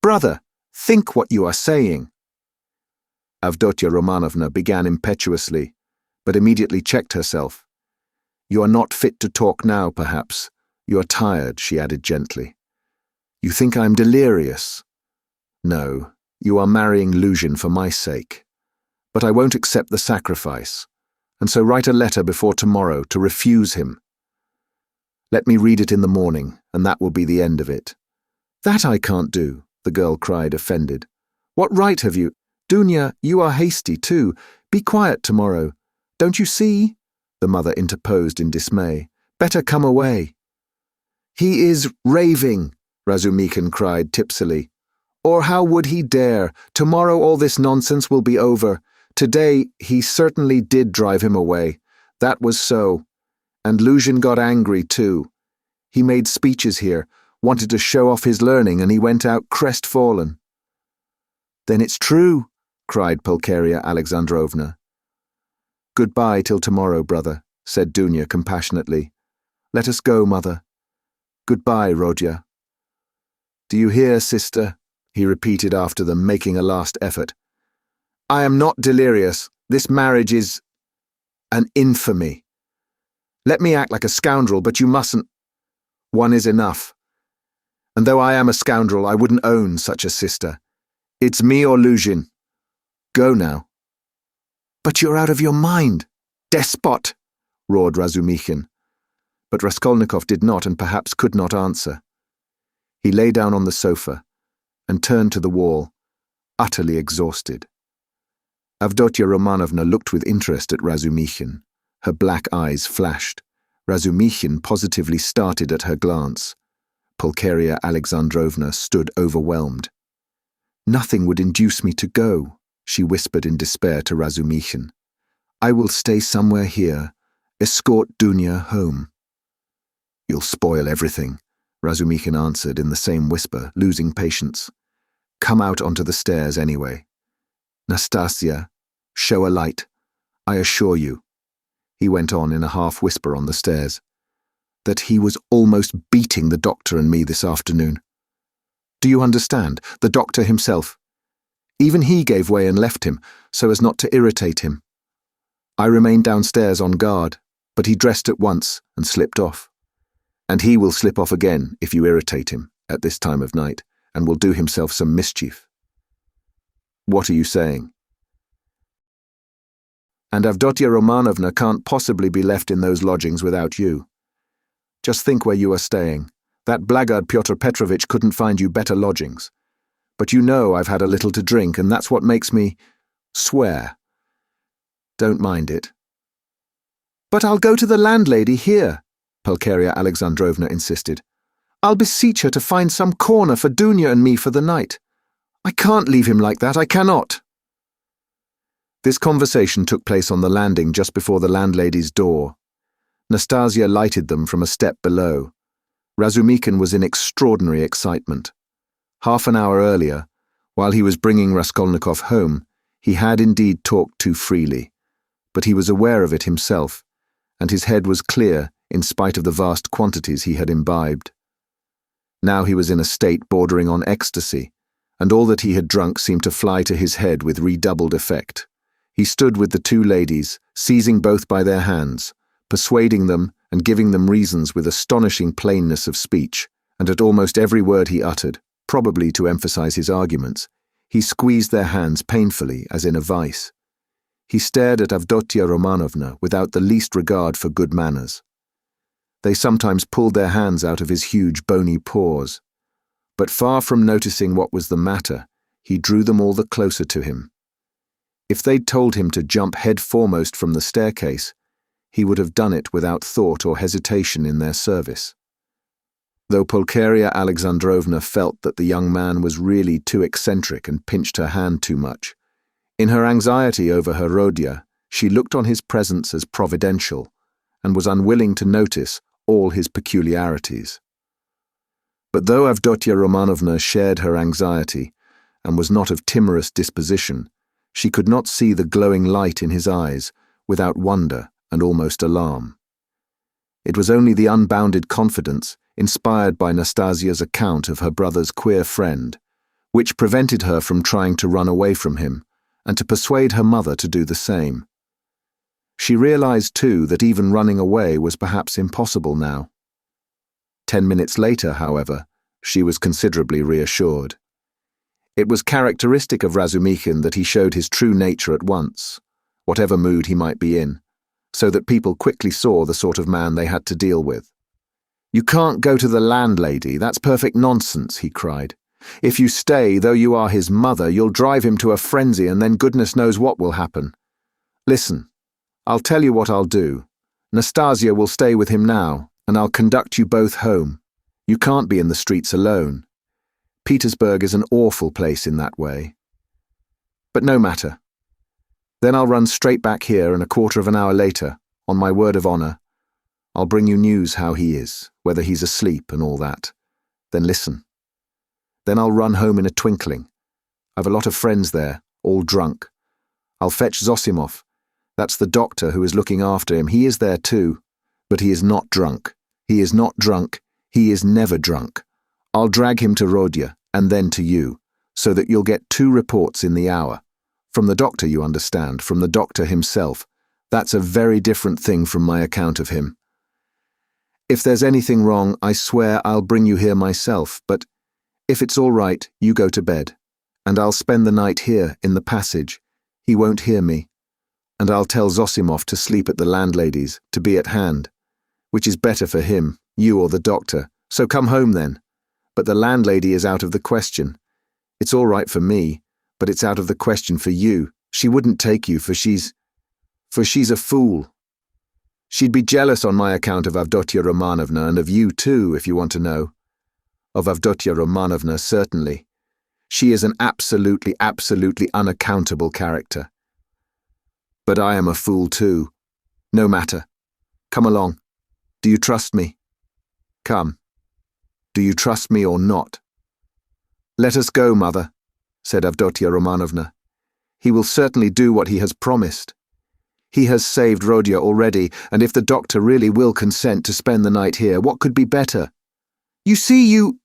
"Brother, think what you are saying." Avdotya Romanovna began impetuously, but immediately checked herself. "You are not fit to talk now, perhaps. You are tired," she added gently. "You think I am delirious? No, you are marrying Luzhin for my sake. But I won't accept the sacrifice, and so write a letter before tomorrow to refuse him. Let me read it in the morning, and that will be the end of it." "That I can't do," the girl cried, offended. "What right have you? Dunya, you are hasty too. Be quiet tomorrow. Don't you see?" the mother interposed in dismay. "Better come away." "He is raving," Razumikhin cried tipsily. "Or how would he dare? Tomorrow all this nonsense will be over. Today he certainly did drive him away. That was so. And Luzhin got angry too. He made speeches here, wanted to show off his learning, and he went out crestfallen." "Then it's true," cried Pulcheria Alexandrovna. "Goodbye till tomorrow, brother," said Dunya compassionately. "Let us go, mother. Goodbye, Rodya." "Do you hear, sister?" he repeated after them, making a last effort. "I am not delirious. This marriage is an infamy. Let me act like a scoundrel, but you mustn't. One is enough. And though I am a scoundrel, I wouldn't own such a sister. It's me or Luzhin. Go now." "But you're out of your mind, despot!" roared Razumikhin. But Raskolnikov did not and perhaps could not answer. He lay down on the sofa and turned to the wall, utterly exhausted. Avdotya Romanovna looked with interest at Razumikhin. Her black eyes flashed. Razumikhin positively started at her glance. Pulcheria Alexandrovna stood overwhelmed. "Nothing would induce me to go," she whispered in despair to Razumikhin. "I will stay somewhere here, escort Dunya home." "You'll spoil everything," Razumikhin answered in the same whisper, losing patience. "Come out onto the stairs anyway. Nastasia, show a light. I assure you," he went on in a half-whisper on the stairs, "that he was almost beating the doctor and me this afternoon. Do you understand? The doctor himself. Even he gave way and left him, so as not to irritate him. I remained downstairs on guard, but he dressed at once and slipped off. And he will slip off again if you irritate him at this time of night, and will do himself some mischief." "What are you saying?" "And Avdotya Romanovna can't possibly be left in those lodgings without you. Just think where you are staying. That blackguard Pyotr Petrovitch couldn't find you better lodgings. But you know I've had a little to drink, and that's what makes me swear. Don't mind it." "But I'll go to the landlady here," Pulcheria Alexandrovna insisted. "I'll beseech her to find some corner for Dunya and me for the night. I can't leave him like that, I cannot. This conversation took place on the landing just before the landlady's door. Nastasia lighted them from a step below. Razumikin was in extraordinary excitement. Half an hour earlier, while he was bringing Raskolnikov home, he had indeed talked too freely, but he was aware of it himself, and his head was clear in spite of the vast quantities he had imbibed. Now he was in a state bordering on ecstasy, and all that he had drunk seemed to fly to his head with redoubled effect. He stood with the two ladies, seizing both by their hands, persuading them and giving them reasons with astonishing plainness of speech, and at almost every word he uttered, probably to emphasize his arguments, he squeezed their hands painfully as in a vice. He stared at Avdotia Romanovna without the least regard for good manners. They sometimes pulled their hands out of his huge bony paws, but far from noticing what was the matter, he drew them all the closer to him. If they'd told him to jump head foremost from the staircase, he would have done it without thought or hesitation in their service. Though Pulcheria Alexandrovna felt that the young man was really too eccentric and pinched her hand too much, in her anxiety over her Rodya, she looked on his presence as providential and was unwilling to notice all his peculiarities. But though Avdotia Romanovna shared her anxiety and was not of timorous disposition, she could not see the glowing light in his eyes without wonder and almost alarm. It was only the unbounded confidence inspired by Nastasia's account of her brother's queer friend, which prevented her from trying to run away from him and to persuade her mother to do the same. She realized, too, that even running away was perhaps impossible now. 10 minutes later, however, she was considerably reassured. It was characteristic of Razumikin that he showed his true nature at once, whatever mood he might be in, so that people quickly saw the sort of man they had to deal with. "You can't go to the landlady, that's perfect nonsense," he cried. "If you stay, though you are his mother, you'll drive him to a frenzy and then goodness knows what will happen. Listen, I'll tell you what I'll do. Nastasia will stay with him now, and I'll conduct you both home. You can't be in the streets alone. Petersburg is an awful place in that way. But no matter. Then I'll run straight back here, and a quarter of an hour later, on my word of honor, I'll bring you news how he is, whether he's asleep and all that. Then listen. Then I'll run home in a twinkling. I've a lot of friends there, all drunk. I'll fetch Zosimov. That's the doctor who is looking after him. He is there too. But he is not drunk. He is not drunk. He is never drunk. I'll drag him to Rodya, and then to you, so that you'll get 2 reports in the hour. From the doctor, you understand, from the doctor himself. That's a very different thing from my account of him. If there's anything wrong, I swear I'll bring you here myself, but if it's all right, you go to bed, and I'll spend the night here, in the passage. He won't hear me. And I'll tell Zosimov to sleep at the landlady's, to be at hand, which is better for him, you or the doctor, so come home then. But the landlady is out of the question. It's all right for me, but it's out of the question for you. She wouldn't take you, for she's a fool. She'd be jealous on my account of Avdotia Romanovna, and of you too, if you want to know. Of Avdotia Romanovna, certainly. She is an absolutely unaccountable character. But I am a fool too. No matter. Come along. Do you trust me? Come. Do you trust me or not? Let us go, mother, said Avdotia Romanovna. He will certainly do what he has promised. He has saved Rodya already, and if the doctor really will consent to spend the night here, what could be better? You see, you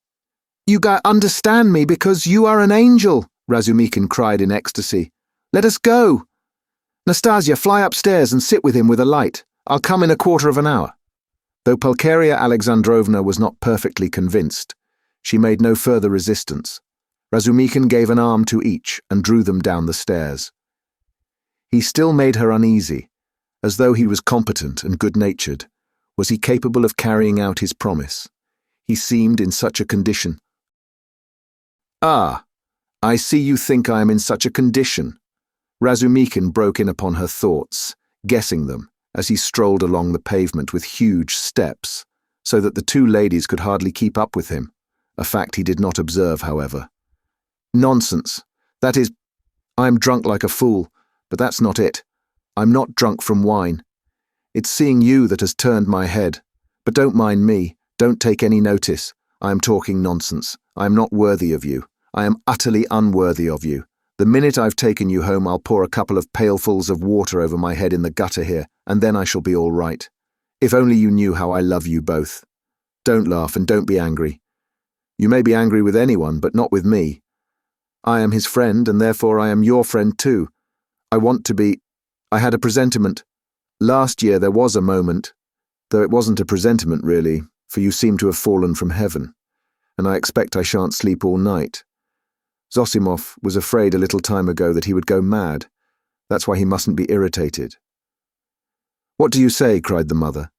understand me because you are an angel, Razumikin cried in ecstasy. Let us go. Nastasia, fly upstairs and sit with him with a light. I'll come in a quarter of an hour. Though Pulcheria Alexandrovna was not perfectly convinced, she made no further resistance. Razumikin gave an arm to each and drew them down the stairs. He still made her uneasy, as though he was competent and good-natured. Was he capable of carrying out his promise? He seemed in such a condition. Ah, I see you think I am in such a condition. Razumikin broke in upon her thoughts, guessing them, as he strolled along the pavement with huge steps, so that the 2 ladies could hardly keep up with him, a fact he did not observe, however. Nonsense. That is, I am drunk like a fool, but that's not it. I'm not drunk from wine. It's seeing you that has turned my head. But don't mind me. Don't take any notice. I am talking nonsense. I am not worthy of you. I am utterly unworthy of you. The minute I've taken you home, I'll pour a couple of pailfuls of water over my head in the gutter here, and then I shall be all right. If only you knew how I love you both. Don't laugh and don't be angry. You may be angry with anyone, but not with me. I am his friend, and therefore I am your friend too. I want to be. I had a presentiment. Last year there was a moment, though it wasn't a presentiment really, for you seem to have fallen from heaven, and I expect I shan't sleep all night. Zosimov was afraid a little time ago that he would go mad. That's why he mustn't be irritated. What do you say? Cried the mother.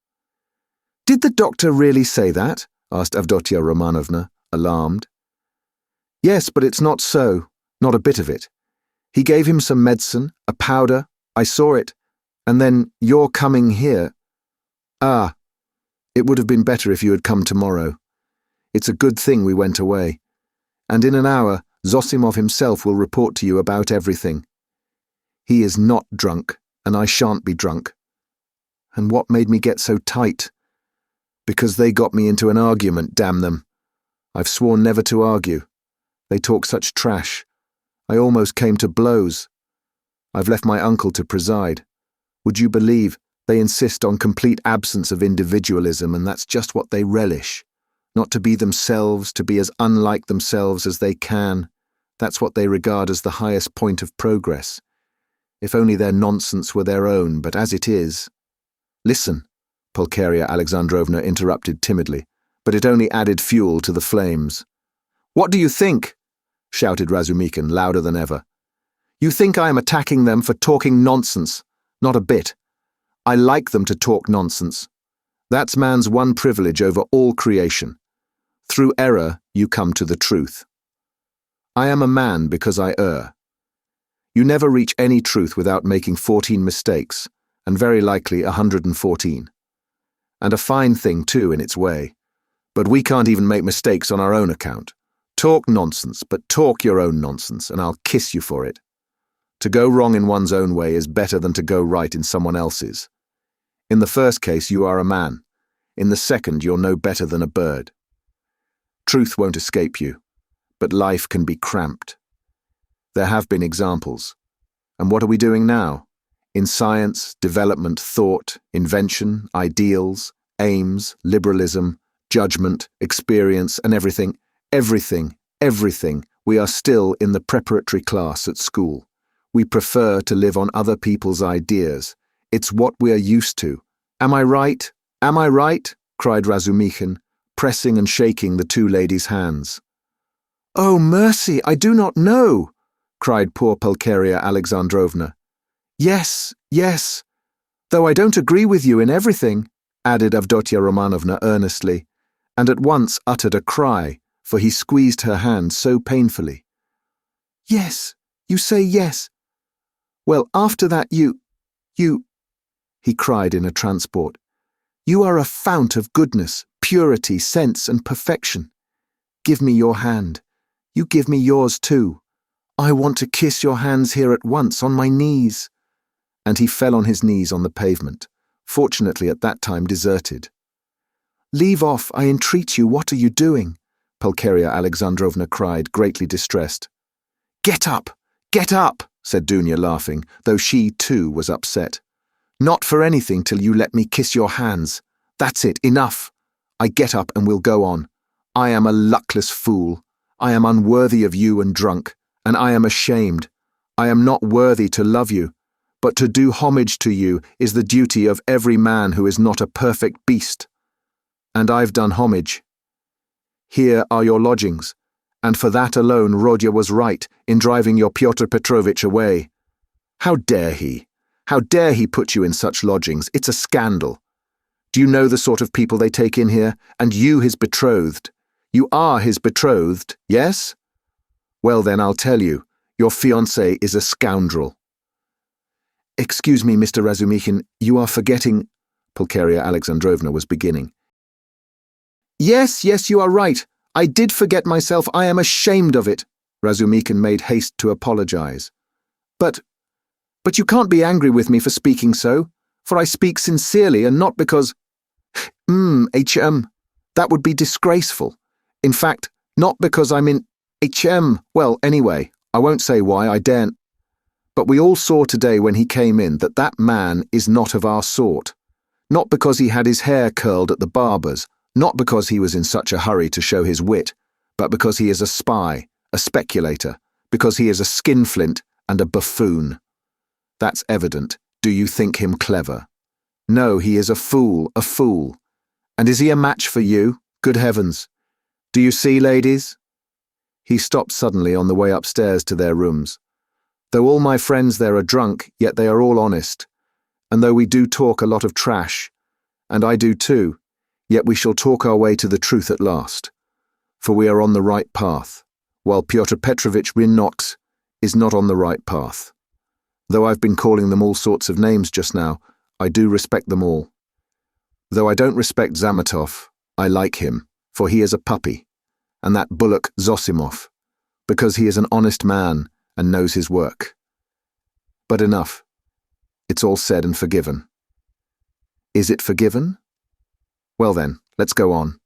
Did the doctor really say that? Asked Avdotia Romanovna, alarmed. Yes, but it's not so, not a bit of it. He gave him some medicine, a powder, I saw it, and then you're coming here. Ah, it would have been better if you had come tomorrow. It's a good thing we went away. And in an hour, Zosimov himself will report to you about everything. He is not drunk, and I shan't be drunk. And what made me get so tight? Because they got me into an argument, damn them. I've sworn never to argue. They talk such trash. I almost came to blows. I've left my uncle to preside. Would you believe they insist on complete absence of individualism, and that's just what they relish. Not to be themselves, to be as unlike themselves as they can. That's what they regard as the highest point of progress. If only their nonsense were their own, but as it is... Listen, Pulcheria Alexandrovna interrupted timidly, but it only added fuel to the flames. What do you think? Shouted Razumikin, louder than ever. You think I am attacking them for talking nonsense? Not a bit. I like them to talk nonsense. That's man's one privilege over all creation. Through error, you come to the truth. I am a man because I err. You never reach any truth without making 14 mistakes, and very likely 114. And a fine thing, too, in its way. But we can't even make mistakes on our own account. Talk nonsense, but talk your own nonsense, and I'll kiss you for it. To go wrong in one's own way is better than to go right in someone else's. In the first case, you are a man. In the second, you're no better than a bird. Truth won't escape you, but life can be cramped. There have been examples. And what are we doing now? In science, development, thought, invention, ideals, aims, liberalism, judgment, experience, and everything, we are still in the preparatory class at school. We prefer to live on other people's ideas. It's what we are used to. Am I right? Am I right? Cried Razumikin, pressing and shaking the two ladies' hands. Oh, mercy, I do not know, cried poor Pulcheria Alexandrovna. Yes, yes, though I don't agree with you in everything, added Avdotia Romanovna earnestly, and at once uttered a cry, for he squeezed her hand so painfully. Yes, you say yes. Well, after that you, he cried in a transport. You are a fount of goodness, purity, sense, and perfection. Give me your hand. You give me yours too. I want to kiss your hands here at once, on my knees. And he fell on his knees on the pavement, fortunately at that time deserted. Leave off, I entreat you, what are you doing? Pulcheria Alexandrovna cried, greatly distressed. Get up, said Dunya laughing, though she too was upset. Not for anything till you let me kiss your hands. That's it, enough. I get up and we'll go on. I am a luckless fool. I am unworthy of you and drunk, and I am ashamed. I am not worthy to love you, but to do homage to you is the duty of every man who is not a perfect beast. And I've done homage. Here are your lodgings, and for that alone Rodya was right in driving your Pyotr Petrovitch away. How dare he? How dare he put you in such lodgings? It's a scandal. Do you know the sort of people they take in here? And you his betrothed. You are his betrothed, yes? Well then, I'll tell you, your fiancé is a scoundrel. Excuse me, Mr. Razumikin, you are forgetting... Pulcheria Alexandrovna was beginning. Yes, you are right. I did forget myself. I am ashamed of it. Razumikin made haste to apologize. But you can't be angry with me for speaking so, for I speak sincerely and not because… that would be disgraceful. In fact, not because I'm in… well, anyway, I won't say why, I daren't. But we all saw today when he came in that that man is not of our sort. Not because he had his hair curled at the barber's, not because he was in such a hurry to show his wit, but because he is a spy, a speculator, because he is a skinflint and a buffoon. That's evident. Do you think him clever? No, he is a fool, a fool. And is he a match for you? Good heavens. Do you see, ladies? He stopped suddenly on the way upstairs to their rooms. Though all my friends there are drunk, yet they are all honest. And though we do talk a lot of trash, and I do too, yet we shall talk our way to the truth at last. For we are on the right path, while Pyotr Petrovitch Rinnox is not on the right path. Though I've been calling them all sorts of names just now, I do respect them all. Though I don't respect Zametov, I like him, for he is a puppy, and that bullock Zosimov, because he is an honest man and knows his work. But enough. It's all said and forgiven. Is it forgiven? Well then, let's go on.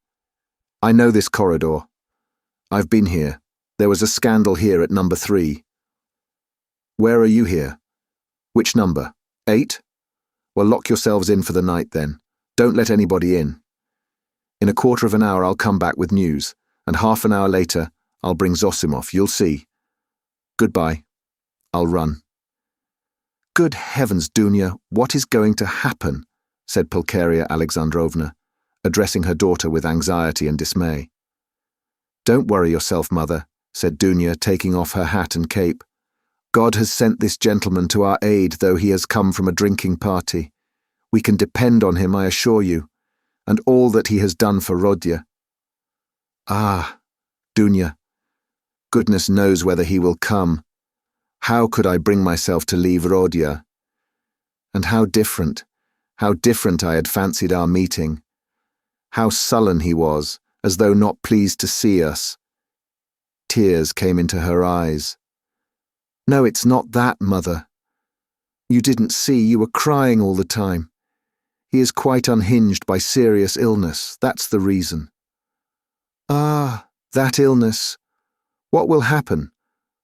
I know this corridor. I've been here. There was a scandal here at number 3. Where are you here? Which number? 8? Well, lock yourselves in for the night then. Don't let anybody in. In a quarter of an hour I'll come back with news, and half an hour later I'll bring Zosimov, you'll see. Goodbye. I'll run. Good heavens, Dunya, what is going to happen? Said Pulcheria Alexandrovna, addressing her daughter with anxiety and dismay. Don't worry yourself, mother, said Dunya, taking off her hat and cape. God has sent this gentleman to our aid, though he has come from a drinking party. We can depend on him, I assure you, and all that he has done for Rodya. Ah, Dunya, goodness knows whether he will come. How could I bring myself to leave Rodya? And how different I had fancied our meeting. How sullen he was, as though not pleased to see us. Tears came into her eyes. No, it's not that, mother. You didn't see, you were crying all the time. He is quite unhinged by serious illness, that's the reason. Ah, that illness. What will happen?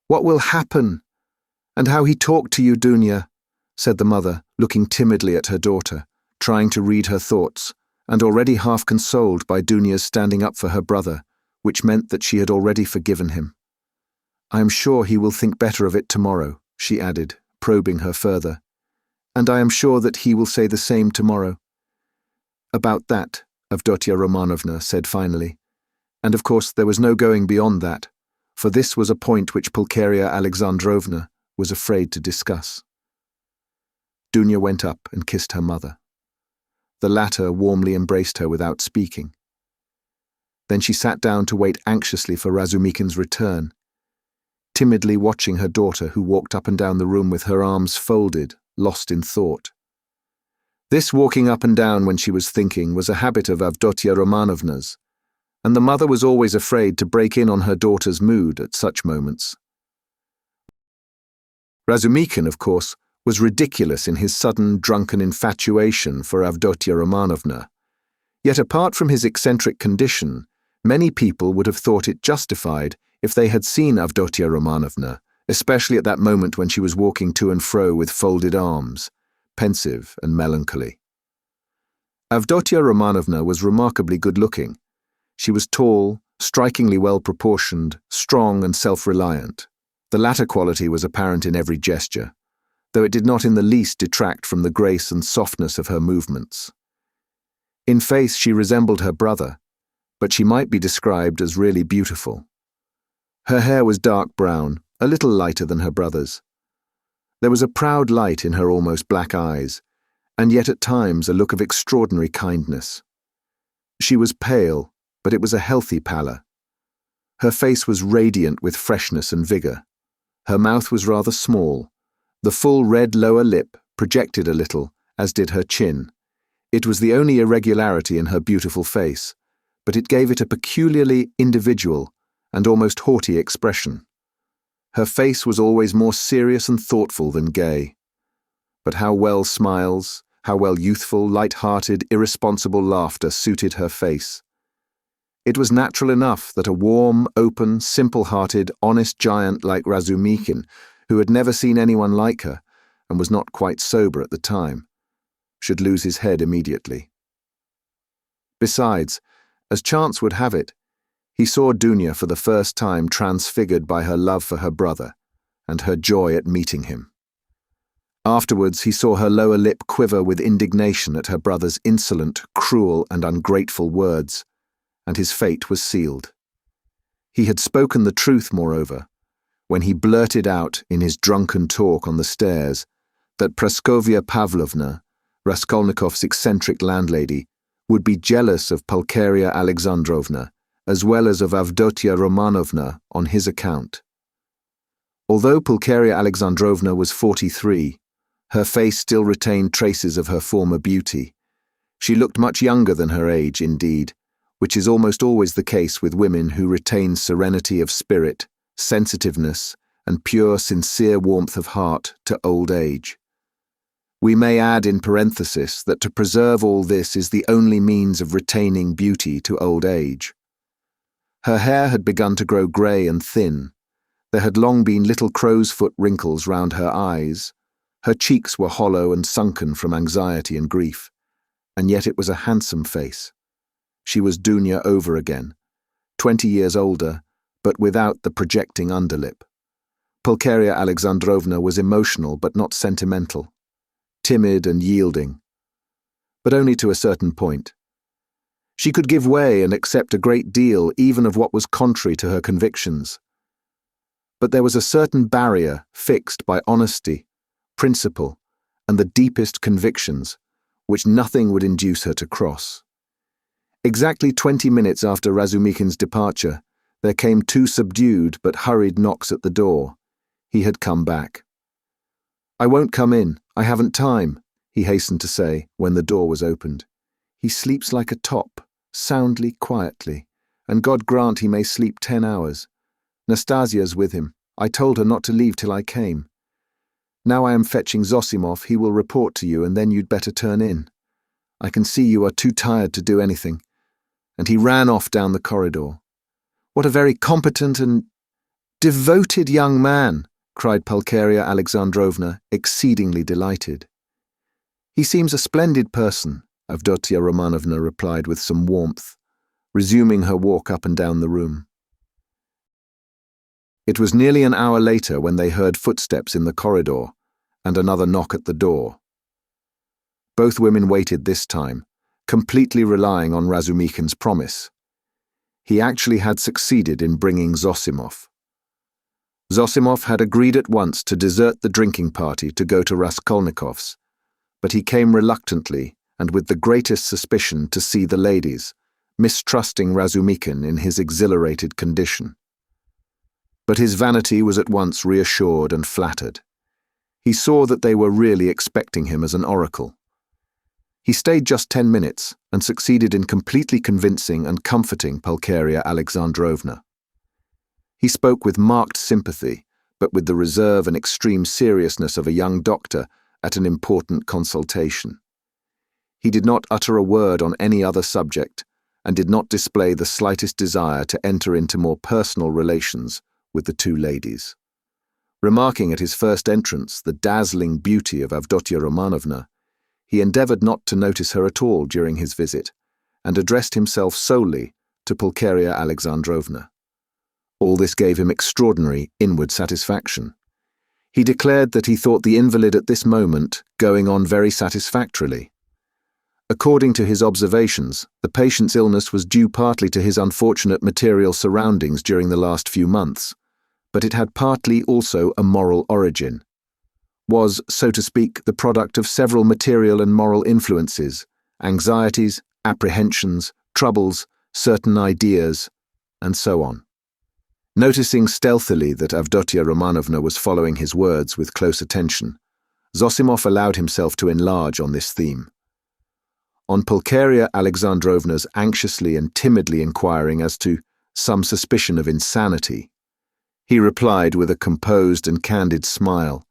What will happen? And how he talked to you, Dunya, said the mother, looking timidly at her daughter, trying to read her thoughts, and already half consoled by Dunya's standing up for her brother, which meant that she had already forgiven him. I am sure he will think better of it tomorrow, she added, probing her further. And I am sure that he will say the same tomorrow. About that, Avdotya Romanovna said finally, and of course there was no going beyond that, for this was a point which Pulcheria Alexandrovna was afraid to discuss. Dunya went up and kissed her mother. The latter warmly embraced her without speaking. Then she sat down to wait anxiously for Razumikin's return, timidly watching her daughter who walked up and down the room with her arms folded, lost in thought. This walking up and down when she was thinking was a habit of Avdotya Romanovna's, and the mother was always afraid to break in on her daughter's mood at such moments. Razumikin, of course, was ridiculous in his sudden drunken infatuation for Avdotya Romanovna, yet apart from his eccentric condition, many people would have thought it justified if they had seen Avdotya Romanovna, especially at that moment when she was walking to and fro with folded arms, pensive and melancholy. Avdotya Romanovna was remarkably good-looking. She was tall, strikingly well-proportioned, strong and self-reliant. The latter quality was apparent in every gesture, though it did not in the least detract from the grace and softness of her movements. In face she resembled her brother, but she might be described as really beautiful. Her hair was dark brown, a little lighter than her brother's. There was a proud light in her almost black eyes, and yet at times a look of extraordinary kindness. She was pale, but it was a healthy pallor. Her face was radiant with freshness and vigour. Her mouth was rather small. The full red lower lip projected a little, as did her chin. It was the only irregularity in her beautiful face, but it gave it a peculiarly individual and almost haughty expression. Her face was always more serious and thoughtful than gay. But how well smiles, how well youthful, light-hearted, irresponsible laughter suited her face. It was natural enough that a warm, open, simple-hearted, honest giant like Razumikin, who had never seen anyone like her, and was not quite sober at the time, should lose his head immediately. Besides, as chance would have it, he saw Dunya for the first time transfigured by her love for her brother and her joy at meeting him. Afterwards, he saw her lower lip quiver with indignation at her brother's insolent, cruel, and ungrateful words, and his fate was sealed. He had spoken the truth, moreover, when he blurted out in his drunken talk on the stairs that Praskovya Pavlovna, Raskolnikov's eccentric landlady, would be jealous of Pulcheria Alexandrovna, as well as of Avdotia Romanovna, on his account. Although Pulcheria Alexandrovna was 43, her face still retained traces of her former beauty. She looked much younger than her age, indeed, which is almost always the case with women who retain serenity of spirit, sensitiveness, and pure, sincere warmth of heart to old age. We may add in parenthesis that to preserve all this is the only means of retaining beauty to old age. Her hair had begun to grow grey and thin. There had long been little crow's foot wrinkles round her eyes. Her cheeks were hollow and sunken from anxiety and grief, and yet it was a handsome face. She was Dunya over again, 20 years older, but without the projecting underlip. Pulcheria Alexandrovna was emotional but not sentimental, timid and yielding, but only to a certain point. She could give way and accept a great deal even of what was contrary to her convictions. But there was a certain barrier fixed by honesty, principle, and the deepest convictions, which nothing would induce her to cross. Exactly 20 minutes after Razumikin's departure, there came 2 subdued but hurried knocks at the door. He had come back. "I won't come in, I haven't time," he hastened to say when the door was opened. "He sleeps like a top, soundly, quietly, and God grant he may sleep 10 hours. Nastasia's with him. I told her not to leave till I came. Now I am fetching Zosimov, he will report to you, and then you'd better turn in. I can see you are too tired to do anything." And he ran off down the corridor. "What a very competent and devoted young man!" cried Pulcheria Alexandrovna, exceedingly delighted. "He seems a splendid person," Avdotia Romanovna replied with some warmth, resuming her walk up and down the room. It was nearly an hour later when they heard footsteps in the corridor and another knock at the door. Both women waited this time, completely relying on Razumikin's promise. He actually had succeeded in bringing Zosimov. Zosimov had agreed at once to desert the drinking party to go to Raskolnikov's, but he came reluctantly and with the greatest suspicion to see the ladies, mistrusting Razumikin in his exhilarated condition. But his vanity was at once reassured and flattered. He saw that they were really expecting him as an oracle. He stayed just 10 minutes and succeeded in completely convincing and comforting Pulcheria Alexandrovna. He spoke with marked sympathy, but with the reserve and extreme seriousness of a young doctor at an important consultation. He did not utter a word on any other subject, and did not display the slightest desire to enter into more personal relations with the 2 ladies. Remarking at his first entrance the dazzling beauty of Avdotia Romanovna, he endeavoured not to notice her at all during his visit, and addressed himself solely to Pulcheria Alexandrovna. All this gave him extraordinary inward satisfaction. He declared that he thought the invalid at this moment going on very satisfactorily. According to his observations, the patient's illness was due partly to his unfortunate material surroundings during the last few months, but it had partly also a moral origin. Was, so to speak, the product of several material and moral influences, anxieties, apprehensions, troubles, certain ideas, and so on. Noticing stealthily that Avdotia Romanovna was following his words with close attention, Zosimov allowed himself to enlarge on this theme. On Pulcheria Alexandrovna's anxiously and timidly inquiring as to some suspicion of insanity, He replied with a composed and candid smile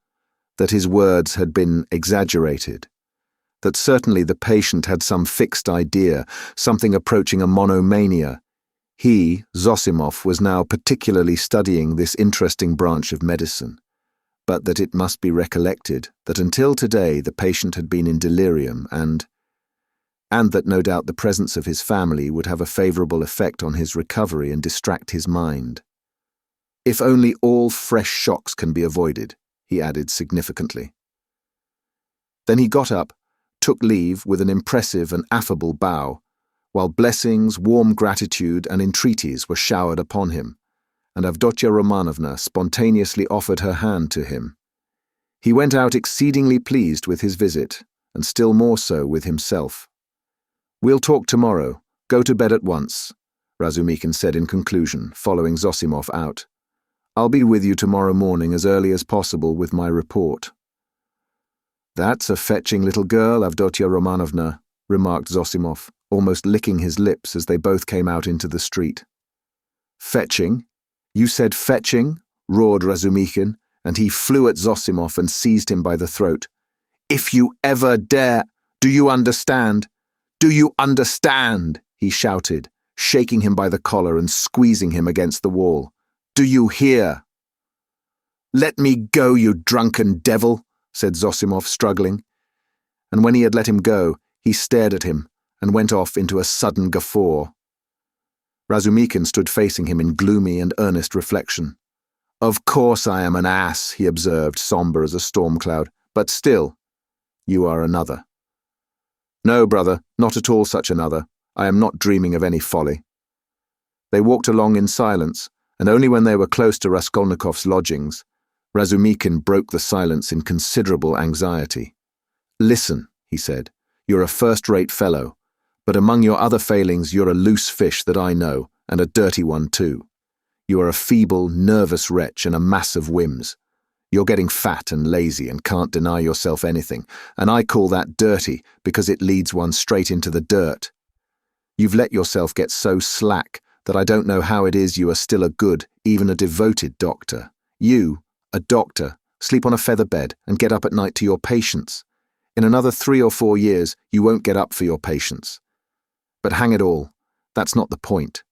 that his words had been exaggerated, that certainly the patient had some fixed idea, something approaching a monomania. He, Zosimov, was now particularly studying this interesting branch of medicine, but that it must be recollected that until today the patient had been in delirium and that no doubt the presence of his family would have a favourable effect on his recovery and distract his mind. If only all fresh shocks can be avoided, he added significantly. Then he got up, took leave with an impressive and affable bow, while blessings, warm gratitude and entreaties were showered upon him, and Avdotya Romanovna spontaneously offered her hand to him. He went out exceedingly pleased with his visit, and still more so with himself. "We'll talk tomorrow. Go to bed at once," Razumikin said in conclusion, following Zosimov out. "I'll be with you tomorrow morning as early as possible with my report." "That's a fetching little girl, Avdotya Romanovna," remarked Zosimov, almost licking his lips as they both came out into the street. "Fetching? You said fetching?" roared Razumikin, and he flew at Zosimov and seized him by the throat. "If you ever dare! Do you understand? Do you understand?" he shouted, shaking him by the collar and squeezing him against the wall. "Do you hear?" "Let me go, you drunken devil," said Zosimov, struggling. And when he had let him go, he stared at him and went off into a sudden guffaw. Razumikin stood facing him in gloomy and earnest reflection. "Of course I am an ass," he observed, sombre as a storm cloud, "but still, you are another." "No, brother, not at all such another. I am not dreaming of any folly." They walked along in silence, and only when they were close to Raskolnikov's lodgings, Razumikin broke the silence in considerable anxiety. "Listen," he said, "you're a first-rate fellow, but among your other failings you're a loose fish that I know, and a dirty one too. You are a feeble, nervous wretch and a mass of whims. You're getting fat and lazy and can't deny yourself anything, and I call that dirty because it leads one straight into the dirt. You've let yourself get so slack that I don't know how it is you are still a good, even a devoted doctor. You, a doctor, sleep on a feather bed and get up at night to your patients. In another 3 or 4 years, you won't get up for your patients. But hang it all, that's not the point.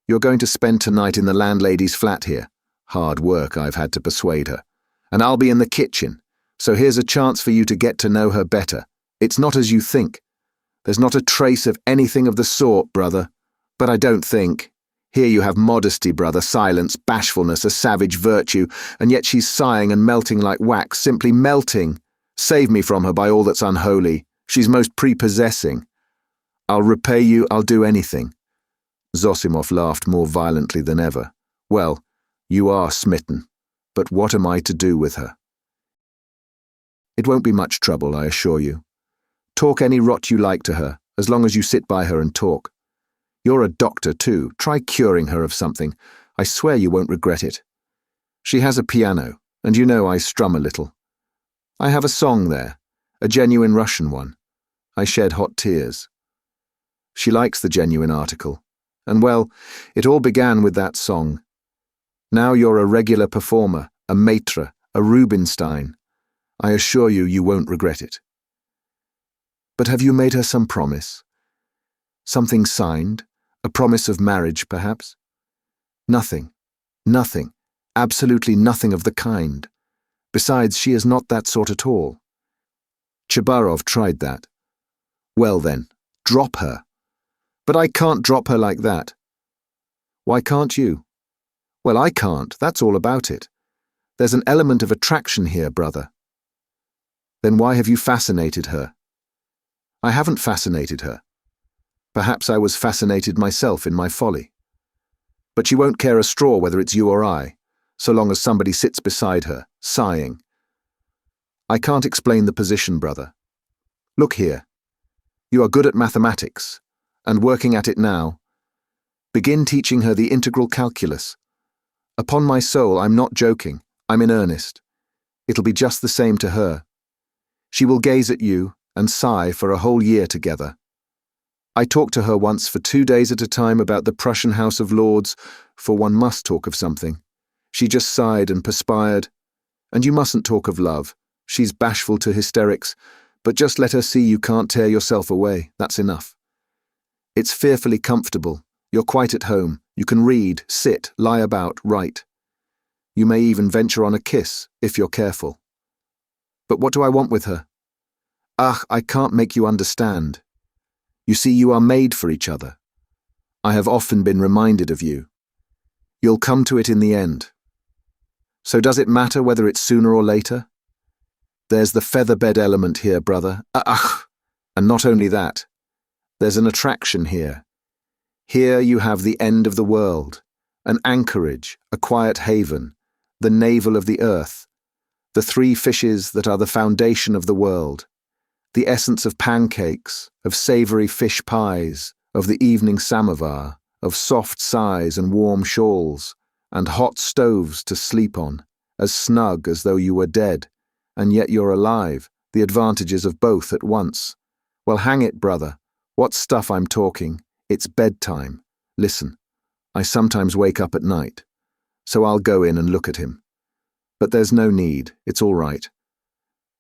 You're going to spend tonight in the landlady's flat here. Hard work I've had to persuade her. And I'll be in the kitchen, so here's a chance for you to get to know her better. It's not as you think. There's not a trace of anything of the sort, brother. But I don't think. Here you have modesty, brother, silence, bashfulness, a savage virtue, and yet she's sighing and melting like wax, simply melting. Save me from her by all that's unholy. She's most prepossessing. I'll repay you, I'll do anything." Zosimov laughed more violently than ever. "Well, you are smitten. But what am I to do with her?" "It won't be much trouble, I assure you. Talk any rot you like to her, as long as you sit by her and talk. You're a doctor too. Try curing her of something. I swear you won't regret it. She has a piano, and you know I strum a little. I have a song there, a genuine Russian one. I shed hot tears. She likes the genuine article, and well, it all began with that song. Now you're a regular performer, a maître, a Rubinstein. I assure you, you won't regret it." "But have you made her some promise? Something signed? A promise of marriage, perhaps?" "Nothing. Nothing. Absolutely nothing of the kind. Besides, she is not that sort at all. Chabarov tried that." "Well then, drop her." "But I can't drop her like that." "Why can't you?" "Well, I can't, that's all about it. There's an element of attraction here, brother." "Then why have you fascinated her?" "I haven't fascinated her. Perhaps I was fascinated myself in my folly. But she won't care a straw whether it's you or I, so long as somebody sits beside her, sighing. I can't explain the position, brother. Look here. You are good at mathematics, and working at it now. Begin teaching her the integral calculus. Upon my soul, I'm not joking. I'm in earnest. It'll be just the same to her. She will gaze at you and sigh for a whole year together. I talked to her once for 2 days at a time about the Prussian House of Lords, for one must talk of something. She just sighed and perspired. And you mustn't talk of love. She's bashful to hysterics, but just let her see you can't tear yourself away. That's enough. It's fearfully comfortable. You're quite at home. You can read, sit, lie about, write. You may even venture on a kiss, if you're careful. But what do I want with her? Ah, I can't make you understand. You see, you are made for each other. I have often been reminded of you. You'll come to it in the end. So does it matter whether it's sooner or later? There's the featherbed element here, brother. And not only that. There's an attraction here. Here you have the end of the world, an anchorage, a quiet haven, the navel of the earth, the three fishes that are the foundation of the world, the essence of pancakes, of savoury fish pies, of the evening samovar, of soft sighs and warm shawls, and hot stoves to sleep on, as snug as though you were dead, and yet you're alive, the advantages of both at once. Well, hang it, brother, what stuff I'm talking. It's bedtime. Listen, I sometimes wake up at night, so I'll go in and look at him. But there's no need, it's all right.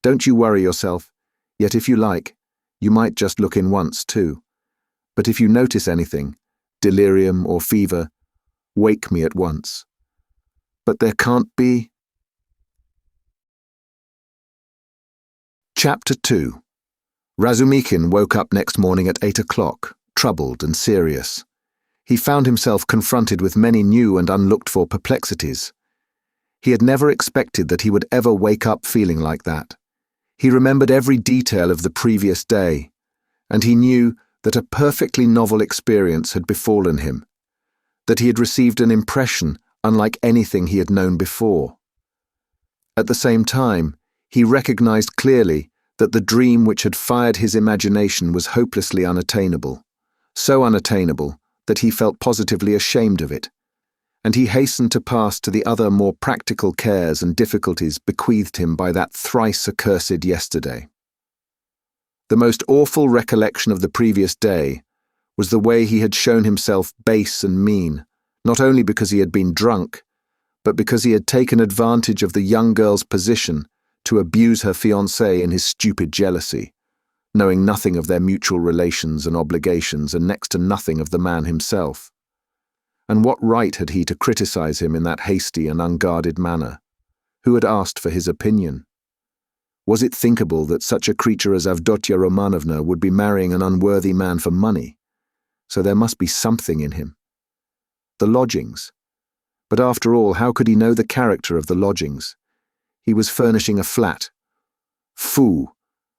Don't you worry yourself, yet if you like, you might just look in once too. But if you notice anything, delirium or fever, wake me at once. But there can't be. Chapter 2. Razumikhin woke up next morning at 8 o'clock, troubled and serious. He found himself confronted with many new and unlooked-for perplexities. He had never expected that he would ever wake up feeling like that. He remembered every detail of the previous day, and he knew that a perfectly novel experience had befallen him, that he had received an impression unlike anything he had known before. At the same time, he recognized clearly that the dream which had fired his imagination was hopelessly unattainable, so unattainable that he felt positively ashamed of it, and he hastened to pass to the other more practical cares and difficulties bequeathed him by that thrice accursed yesterday. The most awful recollection of the previous day was the way he had shown himself base and mean, not only because he had been drunk, but because he had taken advantage of the young girl's position to abuse her fiancé in his stupid jealousy, knowing nothing of their mutual relations and obligations and next to nothing of the man himself. And what right had he to criticize him in that hasty and unguarded manner? Who had asked for his opinion? Was it thinkable that such a creature as Avdotya Romanovna would be marrying an unworthy man for money? So there must be something in him. The lodgings. But after all, how could he know the character of the lodgings? He was furnishing a flat. Foo!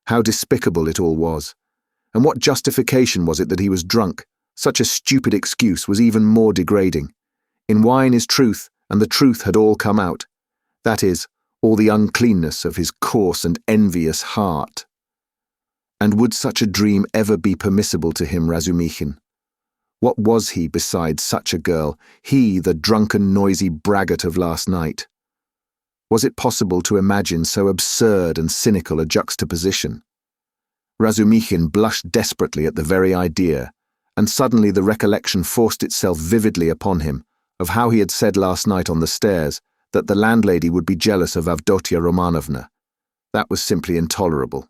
How despicable it all was. And what justification was it that he was drunk? Such a stupid excuse was even more degrading. In wine is truth, and the truth had all come out. That is, all the uncleanness of his coarse and envious heart. And would such a dream ever be permissible to him, Razumikhin? What was he besides such a girl, he, the drunken, noisy braggart of last night? Was it possible to imagine so absurd and cynical a juxtaposition? Razumikhin blushed desperately at the very idea, and suddenly the recollection forced itself vividly upon him of how he had said last night on the stairs that the landlady would be jealous of Avdotya Romanovna. That was simply intolerable.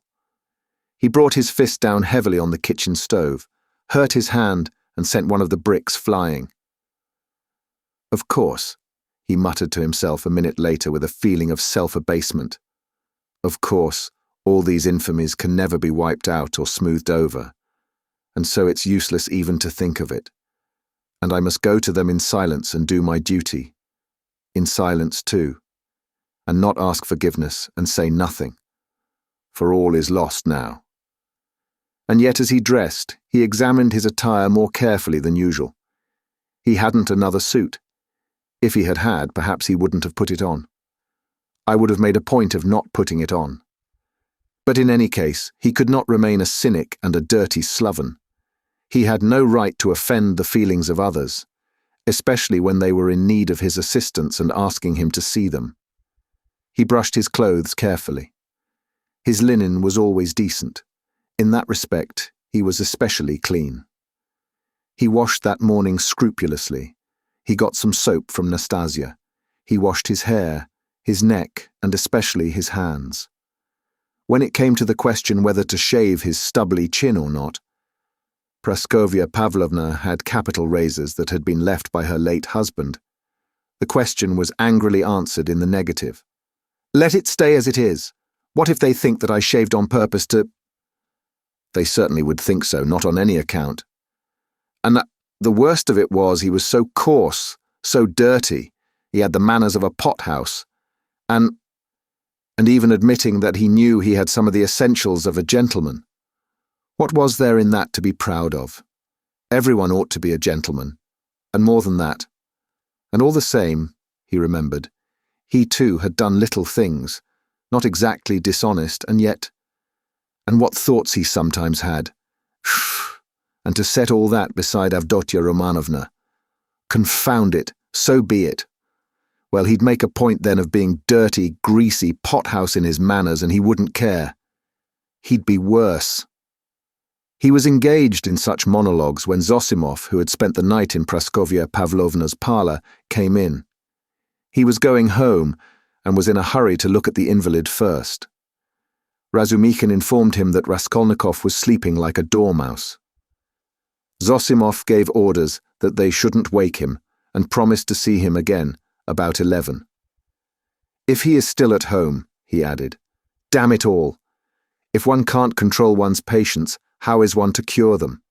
He brought his fist down heavily on the kitchen stove, hurt his hand, and sent one of the bricks flying. Of course, he muttered to himself a minute later with a feeling of self-abasement. Of course, all these infamies can never be wiped out or smoothed over, and so it's useless even to think of it. And I must go to them in silence and do my duty. In silence too, and not ask forgiveness and say nothing, for all is lost now. And yet as he dressed, he examined his attire more carefully than usual. He hadn't another suit. If he had had, perhaps he wouldn't have put it on. I would have made a point of not putting it on. But in any case, he could not remain a cynic and a dirty sloven. He had no right to offend the feelings of others, especially when they were in need of his assistance and asking him to see them. He brushed his clothes carefully. His linen was always decent. In that respect, he was especially clean. He washed that morning scrupulously. He got some soap from Nastasia. He washed his hair, his neck, and especially his hands. When it came to the question whether to shave his stubbly chin or not, Praskovya Pavlovna had capital razors that had been left by her late husband. The question was angrily answered in the negative. "Let it stay as it is. What if they think that I shaved on purpose to—" They certainly would think so, not on any account. And the worst of it was he was so coarse, so dirty, he had the manners of a pothouse, and even admitting that he knew he had some of the essentials of a gentleman. What was there in that to be proud of? Everyone ought to be a gentleman, and more than that. And all the same, he remembered, he too had done little things, not exactly dishonest, and yet, and what thoughts he sometimes had. And to set all that beside Avdotya Romanovna. Confound it, so be it. Well, he'd make a point then of being dirty, greasy, pothouse in his manners, and he wouldn't care. He'd be worse. He was engaged in such monologues when Zosimov, who had spent the night in Praskovya Pavlovna's parlour, came in. He was going home, and was in a hurry to look at the invalid first. Razumikhin informed him that Raskolnikov was sleeping like a dormouse. Zosimov gave orders that they shouldn't wake him, and promised to see him again about 11. "If he is still at home," he added, "damn it all. If one can't control one's patients, how is one to cure them?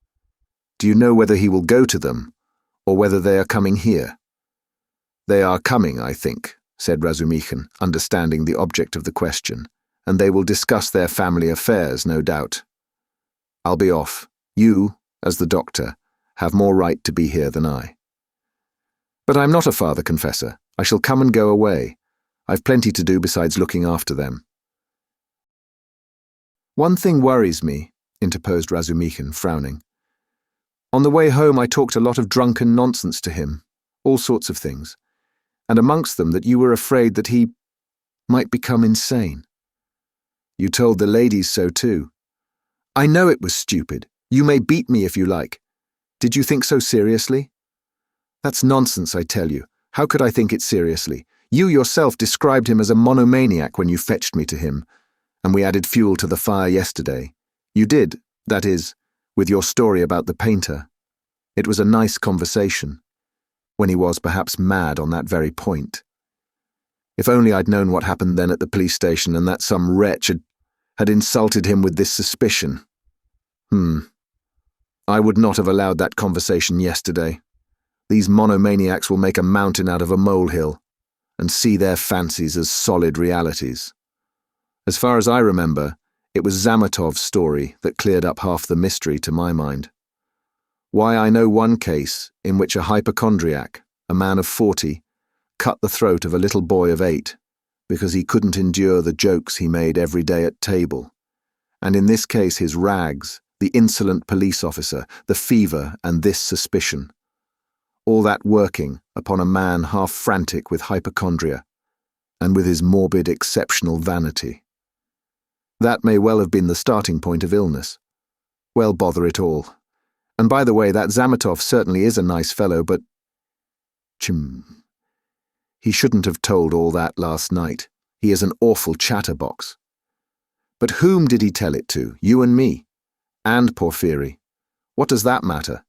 Do you know whether he will go to them, or whether they are coming here?" "They are coming, I think," said Razumikhin, understanding the object of the question, "and they will discuss their family affairs, no doubt. I'll be off. You, as the doctor, have more right to be here than I." "But I'm not a father confessor. I shall come and go away. I've plenty to do besides looking after them." "One thing worries me," interposed Razumikhin, frowning. "On the way home I talked a lot of drunken nonsense to him, all sorts of things, and amongst them that you were afraid that he might become insane. You told the ladies so too. I know it was stupid. You may beat me if you like. Did you think so seriously?" "That's nonsense, I tell you. How could I think it seriously? You yourself described him as a monomaniac when you fetched me to him, and we added fuel to the fire yesterday. You did, that is, with your story about the painter. It was a nice conversation, when he was perhaps mad on that very point. If only I'd known what happened then at the police station and that some wretch had insulted him with this suspicion. I would not have allowed that conversation yesterday. These monomaniacs will make a mountain out of a molehill, and see their fancies as solid realities. As far as I remember, it was Zamatov's story that cleared up half the mystery to my mind. Why, I know one case in which a hypochondriac, a man of 40, cut the throat of a little boy of 8 because he couldn't endure the jokes he made every day at table. And in this case his rags, the insolent police officer, the fever, and this suspicion. All that working upon a man half frantic with hypochondria, and with his morbid exceptional vanity. That may well have been the starting point of illness. Well, bother it all. And by the way, that Zamatov certainly is a nice fellow, but... He shouldn't have told all that last night. He is an awful chatterbox. But whom did he tell it to? You and me. And Porfiry. What does that matter?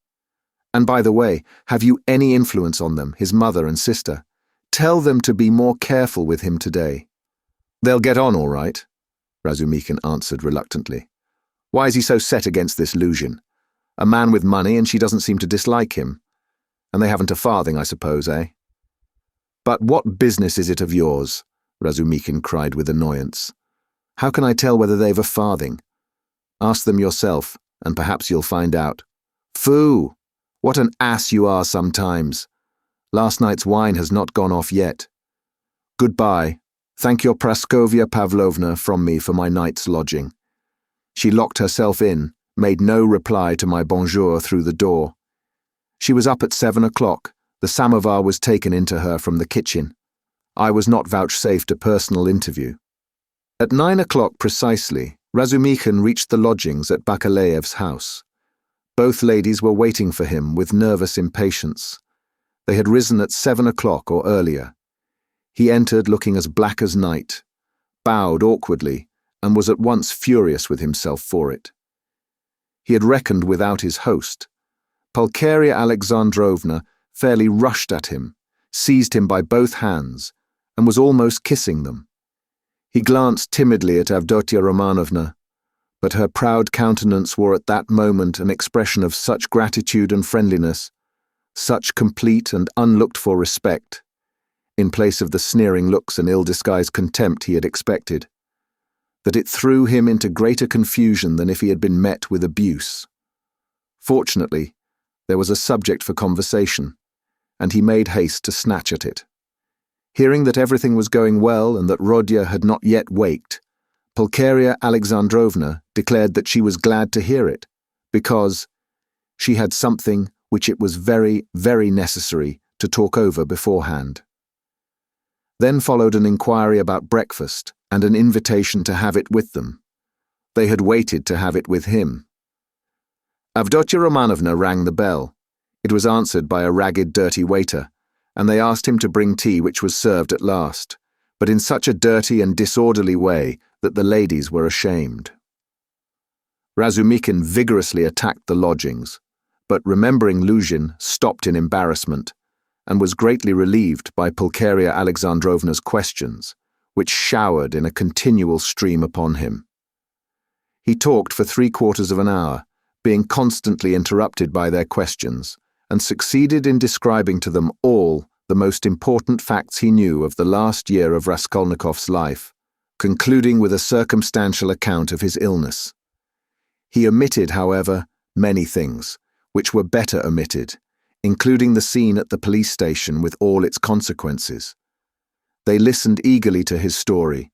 And by the way, have you any influence on them, his mother and sister? Tell them to be more careful with him today. They'll get on all right, Razumikhin answered reluctantly. Why is he so set against this Luzhin? A man with money, and she doesn't seem to dislike him. And they haven't a farthing, I suppose, eh? But what business is it of yours? Razumikhin cried with annoyance. How can I tell whether they've a farthing? Ask them yourself, and perhaps you'll find out. Phoo! What an ass you are sometimes. Last night's wine has not gone off yet. Goodbye. Thank your Praskovya Pavlovna from me for my night's lodging. She locked herself in, made no reply to my bonjour through the door. She was up at 7 o'clock. The samovar was taken into her from the kitchen. I was not vouchsafed a personal interview. At 9 o'clock precisely, Razumikhin reached the lodgings at Bakalaev's house. Both ladies were waiting for him with nervous impatience. They had risen at 7 o'clock or earlier. He entered looking as black as night, bowed awkwardly, and was at once furious with himself for it. He had reckoned without his host. Pulcheria Alexandrovna fairly rushed at him, seized him by both hands, and was almost kissing them. He glanced timidly at Avdotia Romanovna, but her proud countenance wore at that moment an expression of such gratitude and friendliness, such complete and unlooked-for respect, in place of the sneering looks and ill-disguised contempt he had expected, that it threw him into greater confusion than if he had been met with abuse. Fortunately, there was a subject for conversation, and he made haste to snatch at it. Hearing that everything was going well and that Rodya had not yet waked, Pulcheria Alexandrovna declared that she was glad to hear it, because she had something which it was very, very necessary to talk over beforehand. Then followed an inquiry about breakfast and an invitation to have it with them. They had waited to have it with him. Avdotia Romanovna rang the bell. It was answered by a ragged, dirty waiter, and they asked him to bring tea, which was served at last, but in such a dirty and disorderly way that the ladies were ashamed. Razumikin vigorously attacked the lodgings, but remembering Luzhin, stopped in embarrassment, and was greatly relieved by Pulcheria Alexandrovna's questions, which showered in a continual stream upon him. He talked for 3/4 of an hour, being constantly interrupted by their questions, and succeeded in describing to them all the most important facts he knew of the last year of Raskolnikov's life, concluding with a circumstantial account of his illness. He omitted, however, many things, which were better omitted, including the scene at the police station with all its consequences. They listened eagerly to his story,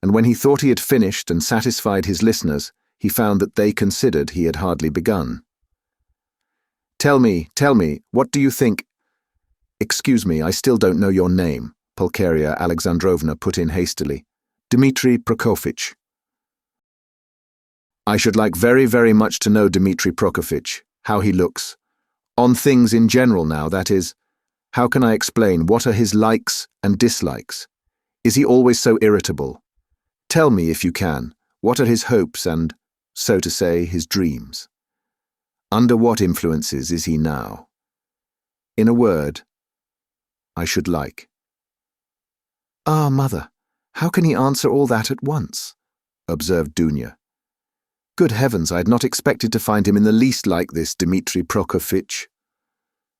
and when he thought he had finished and satisfied his listeners, he found that they considered he had hardly begun. Tell me, what do you think—" "Excuse me, I still don't know your name," Pulcheria Alexandrovna put in hastily. "Dmitri Prokofitch." "I should like very, very much to know Dmitri Prokofitch, how he looks. On things in general now, that is. How can I explain, what are his likes and dislikes? Is he always so irritable? Tell me, if you can, what are his hopes and, so to say, his dreams? Under what influences is he now? In a word, I should like." "Ah, mother, how can he answer all that at once?" observed Dunya. "Good heavens, I had not expected to find him in the least like this, Dmitri Prokofitch."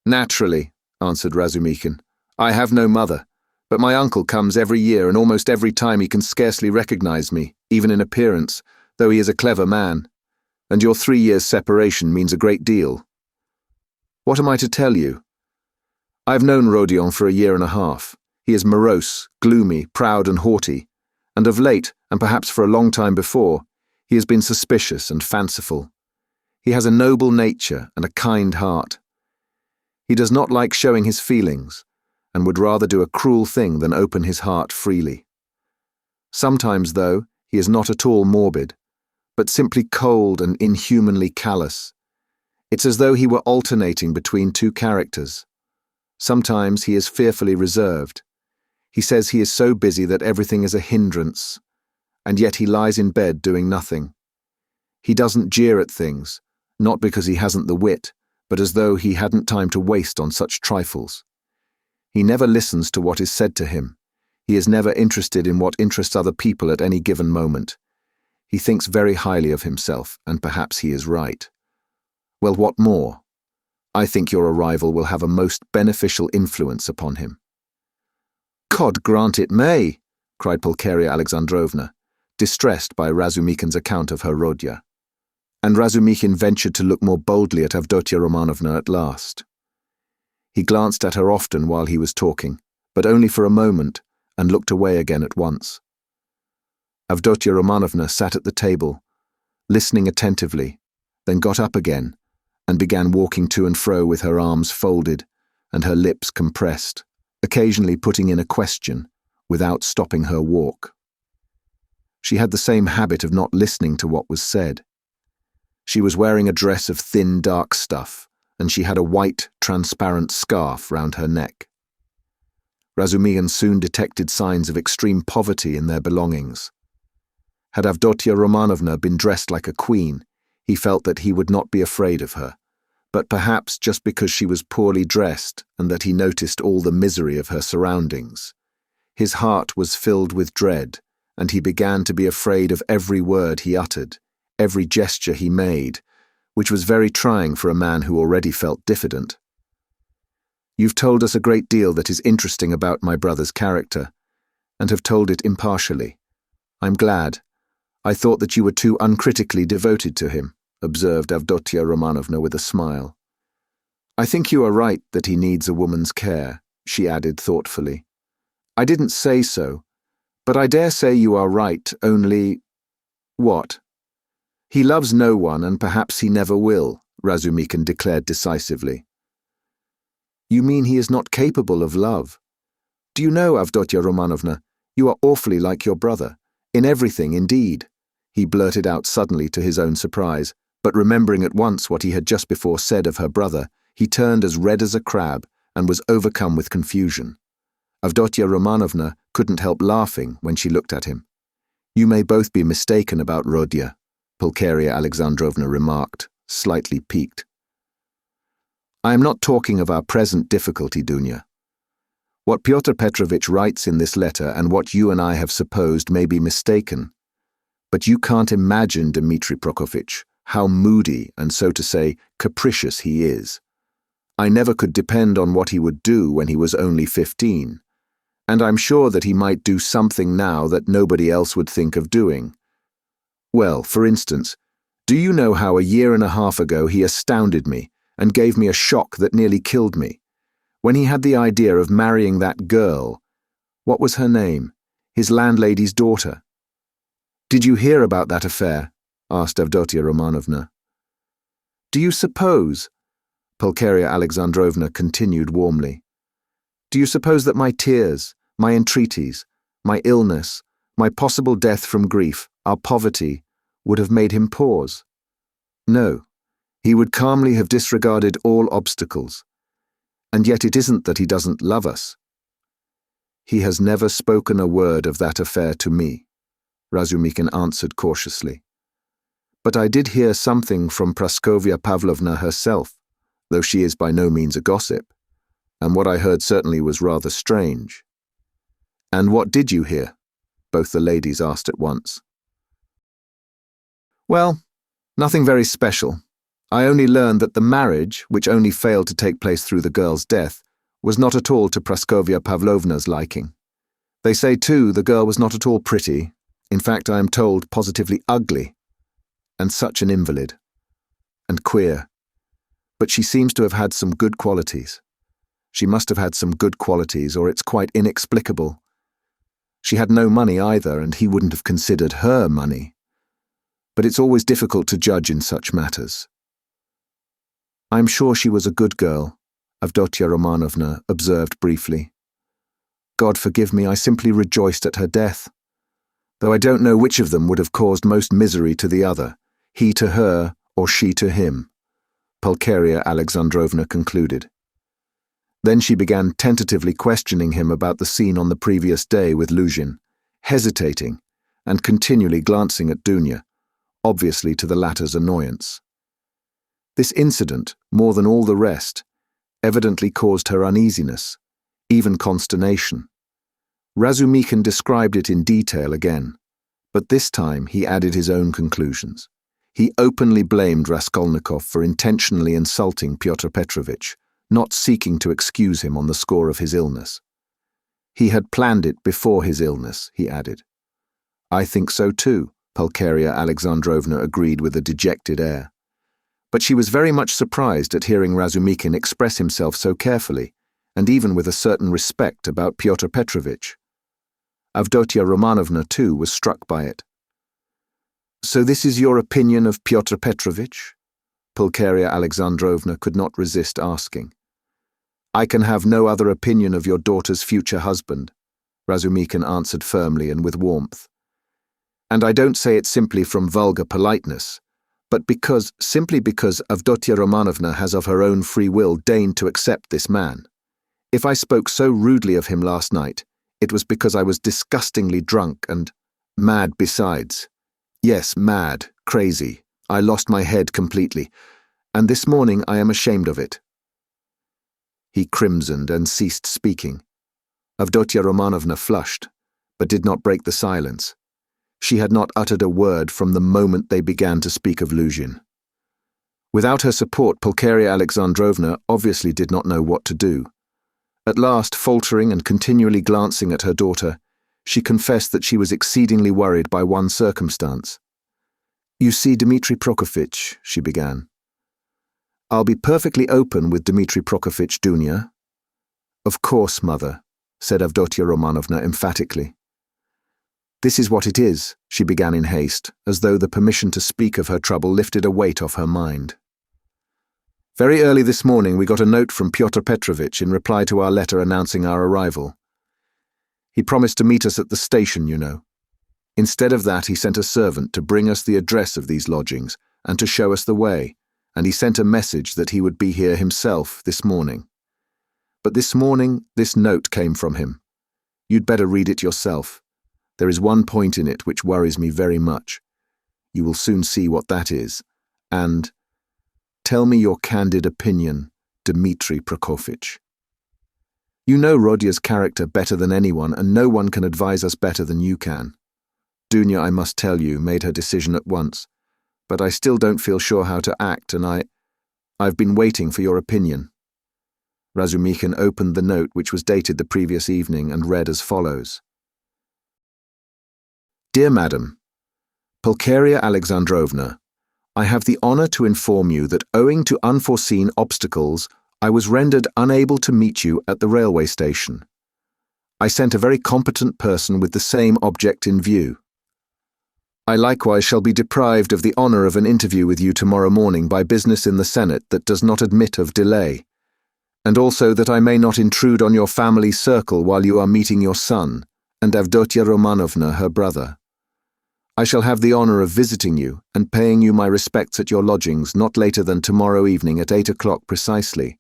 "Naturally," answered Razumikin. "I have no mother, but my uncle comes every year, and almost every time he can scarcely recognize me, even in appearance, though he is a clever man, and your 3 years' separation means a great deal. What am I to tell you? I have known Rodion for 1.5 years. He is morose, gloomy, proud and haughty, and of late, and perhaps for a long time before, he has been suspicious and fanciful. He has a noble nature and a kind heart. He does not like showing his feelings, and would rather do a cruel thing than open his heart freely. Sometimes, though, he is not at all morbid, but simply cold and inhumanly callous. It's as though he were alternating between 2 characters. Sometimes he is fearfully reserved. He says he is so busy that everything is a hindrance, and yet he lies in bed doing nothing. He doesn't jeer at things, not because he hasn't the wit, but as though he hadn't time to waste on such trifles. He never listens to what is said to him. He is never interested in what interests other people at any given moment. He thinks very highly of himself, and perhaps he is right. Well, what more? I think your arrival will have a most beneficial influence upon him." "God grant it may!" cried Pulcheria Alexandrovna, distressed by Razumikin's account of her Rodya. And Razumikin ventured to look more boldly at Avdotia Romanovna at last. He glanced at her often while he was talking, but only for a moment, and looked away again at once. Avdotia Romanovna sat at the table, listening attentively, then got up again, and began walking to and fro with her arms folded and her lips compressed, occasionally putting in a question, without stopping her walk. She had the same habit of not listening to what was said. She was wearing a dress of thin, dark stuff, and she had a white, transparent scarf round her neck. Razumihin soon detected signs of extreme poverty in their belongings. Had Avdotya Romanovna been dressed like a queen, he felt that he would not be afraid of her, but perhaps just because she was poorly dressed and that he noticed all the misery of her surroundings. His heart was filled with dread, and he began to be afraid of every word he uttered, every gesture he made, which was very trying for a man who already felt diffident. "You've told us a great deal that is interesting about my brother's character, and have told it impartially. I'm glad. I thought that you were too uncritically devoted to him," observed Avdotya Romanovna with a smile. "I think you are right that he needs a woman's care," she added thoughtfully. "I didn't say so, but I dare say you are right, only—" "What?" "He loves no one, and perhaps he never will," Razumihin declared decisively. "You mean he is not capable of love? Do you know, Avdotya Romanovna, you are awfully like your brother, in everything indeed," he blurted out suddenly to his own surprise, but remembering at once what he had just before said of her brother, he turned as red as a crab and was overcome with confusion. Avdotya Romanovna couldn't help laughing when she looked at him. "You may both be mistaken about Rodya," Pulcheria Alexandrovna remarked, slightly piqued. "I am not talking of our present difficulty, Dunya. What Pyotr Petrovitch writes in this letter and what you and I have supposed may be mistaken. But you can't imagine, Dmitri Prokofitch, how moody and, so to say, capricious he is. I never could depend on what he would do when he was only 15, and I'm sure that he might do something now that nobody else would think of doing. Well, for instance, do you know how a year and a half ago he astounded me and gave me a shock that nearly killed me? When he had the idea of marrying that girl, what was her name? His landlady's daughter. Did you hear about that affair?" asked Avdotya Romanovna. "Do you suppose," Pulcheria Alexandrovna continued warmly, "do you suppose that my tears, my entreaties, my illness, my possible death from grief, our poverty, would have made him pause? No, he would calmly have disregarded all obstacles. And yet it isn't that he doesn't love us." "He has never spoken a word of that affair to me," Razumihin answered cautiously. "But I did hear something from Praskovya Pavlovna herself, though she is by no means a gossip, and what I heard certainly was rather strange." "And what did you hear?" both the ladies asked at once. "Well, nothing very special. I only learned that the marriage, which only failed to take place through the girl's death, was not at all to Praskovya Pavlovna's liking. They say, too, the girl was not at all pretty. In fact, I am told, positively ugly. And such an invalid. And queer. But she seems to have had some good qualities. She must have had some good qualities, or it's quite inexplicable. She had no money either, and he wouldn't have considered her money. But it's always difficult to judge in such matters." "I'm sure she was a good girl," Avdotya Romanovna observed briefly. "God forgive me, I simply rejoiced at her death. Though I don't know which of them would have caused most misery to the other, he to her or she to him," Pulcheria Alexandrovna concluded. Then she began tentatively questioning him about the scene on the previous day with Luzhin, hesitating and continually glancing at Dunya, obviously to the latter's annoyance. This incident, more than all the rest, evidently caused her uneasiness, even consternation. Razumihin described it in detail again, but this time he added his own conclusions. He openly blamed Raskolnikov for intentionally insulting Pyotr Petrovitch, not seeking to excuse him on the score of his illness. He had planned it before his illness, he added. "I think so too," Pulcheria Alexandrovna agreed with a dejected air. But she was very much surprised at hearing Razumihin express himself so carefully, and even with a certain respect about Pyotr Petrovitch. Avdotya Romanovna, too, was struck by it. "So this is your opinion of Pyotr Petrovitch?" Pulcheria Alexandrovna could not resist asking. "I can have no other opinion of your daughter's future husband," Razumihin answered firmly and with warmth. "And I don't say it simply from vulgar politeness, but simply because Avdotya Romanovna has of her own free will deigned to accept this man. If I spoke so rudely of him last night, it was because I was disgustingly drunk and mad besides. Yes, mad, crazy. I lost my head completely, and this morning I am ashamed of it." He crimsoned and ceased speaking. Avdotya Romanovna flushed, but did not break the silence. She had not uttered a word from the moment they began to speak of Luzhin. Without her support, Pulcheria Alexandrovna obviously did not know what to do. At last, faltering and continually glancing at her daughter, she confessed that she was exceedingly worried by one circumstance. "You see, Dmitri Prokofitch," she began. "I'll be perfectly open with Dmitri Prokofitch, Dunya." "Of course, mother," said Avdotya Romanovna emphatically. "This is what it is," she began in haste, as though the permission to speak of her trouble lifted a weight off her mind. "Very early this morning we got a note from Pyotr Petrovitch in reply to our letter announcing our arrival. He promised to meet us at the station, you know. Instead of that, he sent a servant to bring us the address of these lodgings and to show us the way, and he sent a message that he would be here himself this morning. But this morning, this note came from him. You'd better read it yourself. There is one point in it which worries me very much. You will soon see what that is. And tell me your candid opinion, Dmitri Prokofitch. You know Rodya's character better than anyone, and no one can advise us better than you can. Dunya, I must tell you, made her decision at once, but I still don't feel sure how to act, and I've been waiting for your opinion." Razumikhin opened the note, which was dated the previous evening, and read as follows. "Dear Madam, Pulcheria Alexandrovna, I have the honor to inform you that owing to unforeseen obstacles, I was rendered unable to meet you at the railway station. I sent a very competent person with the same object in view. I likewise shall be deprived of the honor of an interview with you tomorrow morning by business in the Senate that does not admit of delay, and also that I may not intrude on your family circle while you are meeting your son, and Avdotya Romanovna, her brother. I shall have the honor of visiting you and paying you my respects at your lodgings not later than tomorrow evening at 8 o'clock precisely,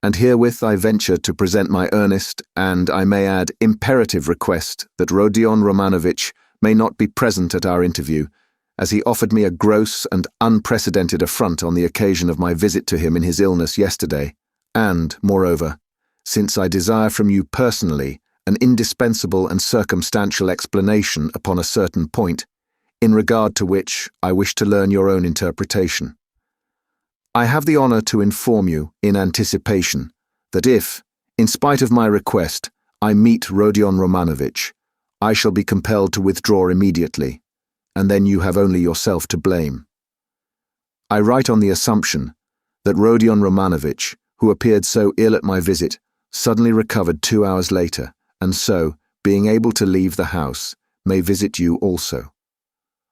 and herewith I venture to present my earnest and, I may add, imperative request that Rodion Romanovich may not be present at our interview, as he offered me a gross and unprecedented affront on the occasion of my visit to him in his illness yesterday, and, moreover, since I desire from you personally an indispensable and circumstantial explanation upon a certain point, in regard to which I wish to learn your own interpretation. I have the honor to inform you, in anticipation, that if, in spite of my request, I meet Rodion Romanovich, I shall be compelled to withdraw immediately, and then you have only yourself to blame. I write on the assumption that Rodion Romanovich, who appeared so ill at my visit, suddenly recovered 2 hours later, and so, being able to leave the house, may visit you also.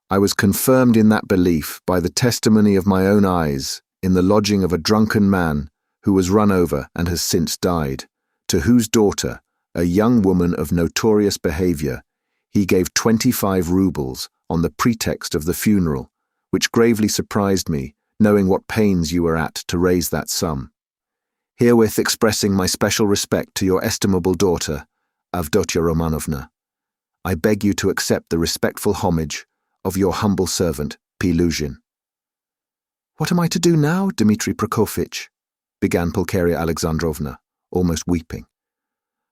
I was confirmed in that belief by the testimony of my own eyes in the lodging of a drunken man who was run over and has since died, to whose daughter, a young woman of notorious behavior, he gave 25 rubles on the pretext of the funeral, which gravely surprised me, knowing what pains you were at to raise that sum. Herewith expressing my special respect to your estimable daughter, Avdotya Romanovna, I beg you to accept the respectful homage of your humble servant, P. Luzhin." "What am I to do now, Dmitri Prokofitch?" began Pulcheria Alexandrovna, almost weeping.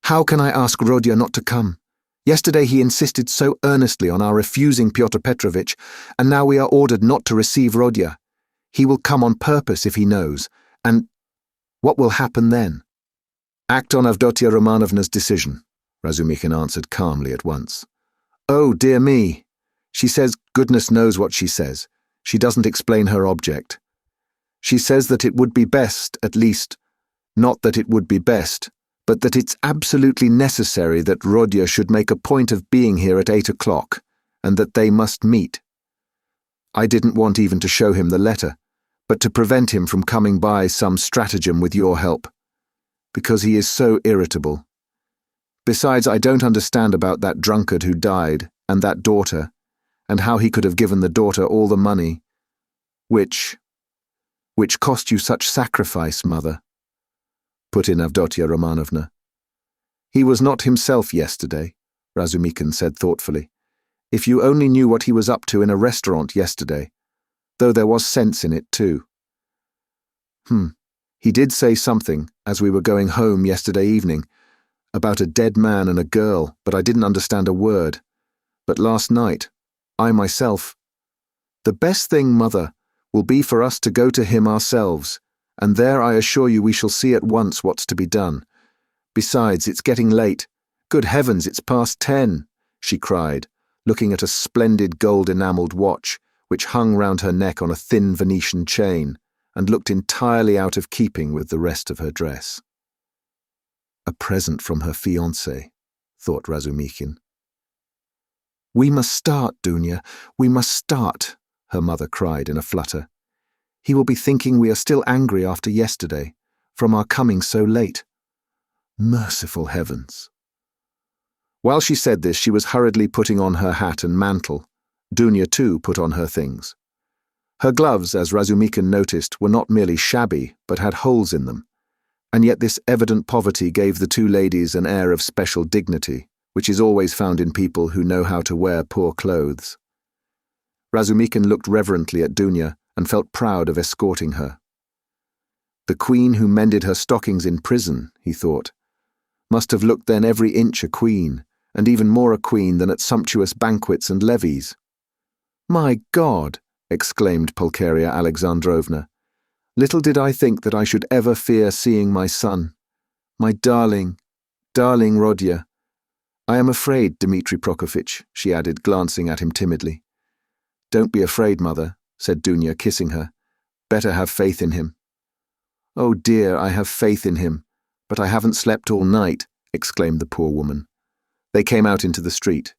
"How can I ask Rodya not to come? Yesterday he insisted so earnestly on our refusing Pyotr Petrovitch, and now we are ordered not to receive Rodya. He will come on purpose if he knows, and what will happen then?" "Act on Avdotya Romanovna's decision," Razumikhin answered calmly at once. "Oh, dear me! She says goodness knows what she says. She doesn't explain her object. She says that it would be best, at least, not that it would be best, but that it's absolutely necessary that Rodya should make a point of being here at 8 o'clock, and that they must meet. I didn't want even to show him the letter, but to prevent him from coming by some stratagem with your help, because he is so irritable. Besides, I don't understand about that drunkard who died, and that daughter, and how he could have given the daughter all the money, which cost you such sacrifice, mother," put in Avdotya Romanovna, He was not himself yesterday, Razumikin said thoughtfully. If you only knew what he was up to in a restaurant yesterday, though there was sense in it too. He did say something, as we were going home yesterday evening, about a dead man and a girl, but I didn't understand a word. But last night, I myself... The best thing, Mother, will be for us to go to him ourselves, and there I assure you we shall see at once what's to be done. Besides, it's getting late. Good heavens, it's past 10, she cried, looking at a splendid gold-enamelled watch, which hung round her neck on a thin Venetian chain, and looked entirely out of keeping with the rest of her dress. A present from her fiancé, thought Razumikin. We must start, Dunya, we must start, her mother cried in a flutter. He will be thinking we are still angry after yesterday, from our coming so late. Merciful heavens! While she said this, she was hurriedly putting on her hat and mantle. Dunya, too, put on her things. Her gloves, as Razumikin noticed, were not merely shabby, but had holes in them, and yet this evident poverty gave the two ladies an air of special dignity, which is always found in people who know how to wear poor clothes. Razumikin looked reverently at Dunya and felt proud of escorting her. The queen who mended her stockings in prison, he thought, must have looked then every inch a queen, and even more a queen than at sumptuous banquets and levees. My God! Exclaimed Pulcheria Alexandrovna. Little did I think that I should ever fear seeing my son. My darling, darling Rodya. I am afraid, Dmitri Prokofitch, she added, glancing at him timidly. Don't be afraid, Mother, said Dunya, kissing her. Better have faith in him. Oh dear, I have faith in him, but I haven't slept all night, exclaimed the poor woman. They came out into the street.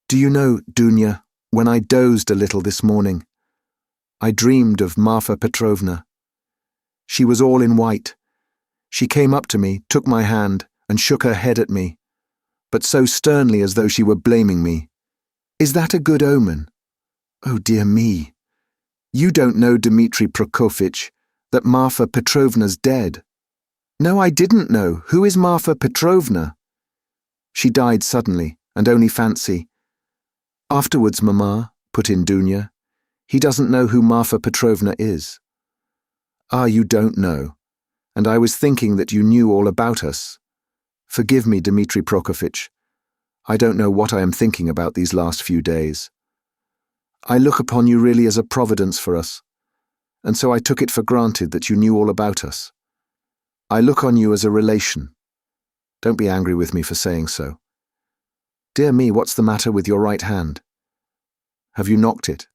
Do you know, Dunya, when I dozed a little this morning, I dreamed of Marfa Petrovna. She was all in white. She came up to me, took my hand, and shook her head at me, but so sternly as though she were blaming me. Is that a good omen? Oh dear me. You don't know, Dmitri Prokofitch, that Marfa Petrovna's dead. No, I didn't know. Who is Marfa Petrovna? She died suddenly, and only fancy. Afterwards, Mamma, put in Dunya, he doesn't know who Marfa Petrovna is. Ah, you don't know, and I was thinking that you knew all about us. Forgive me, Dmitri Prokofitch. I don't know what I am thinking about these last few days. I look upon you really as a providence for us, and so I took it for granted that you knew all about us. I look on you as a relation. Don't be angry with me for saying so. Dear me, what's the matter with your right hand? Have you knocked it?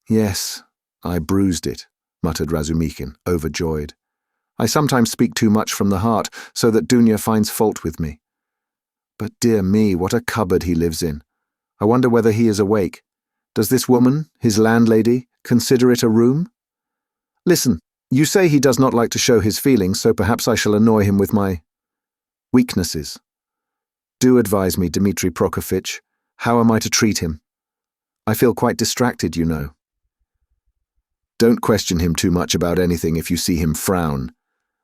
Yes, I bruised it, muttered Razumikin, overjoyed. I sometimes speak too much from the heart, so that Dunya finds fault with me. But dear me, what a cupboard he lives in. I wonder whether he is awake. Does this woman, his landlady, consider it a room? Listen, you say he does not like to show his feelings, so perhaps I shall annoy him with my weaknesses. Do advise me, Dmitri Prokofitch. How am I to treat him? I feel quite distracted, you know. Don't question him too much about anything if you see him frown.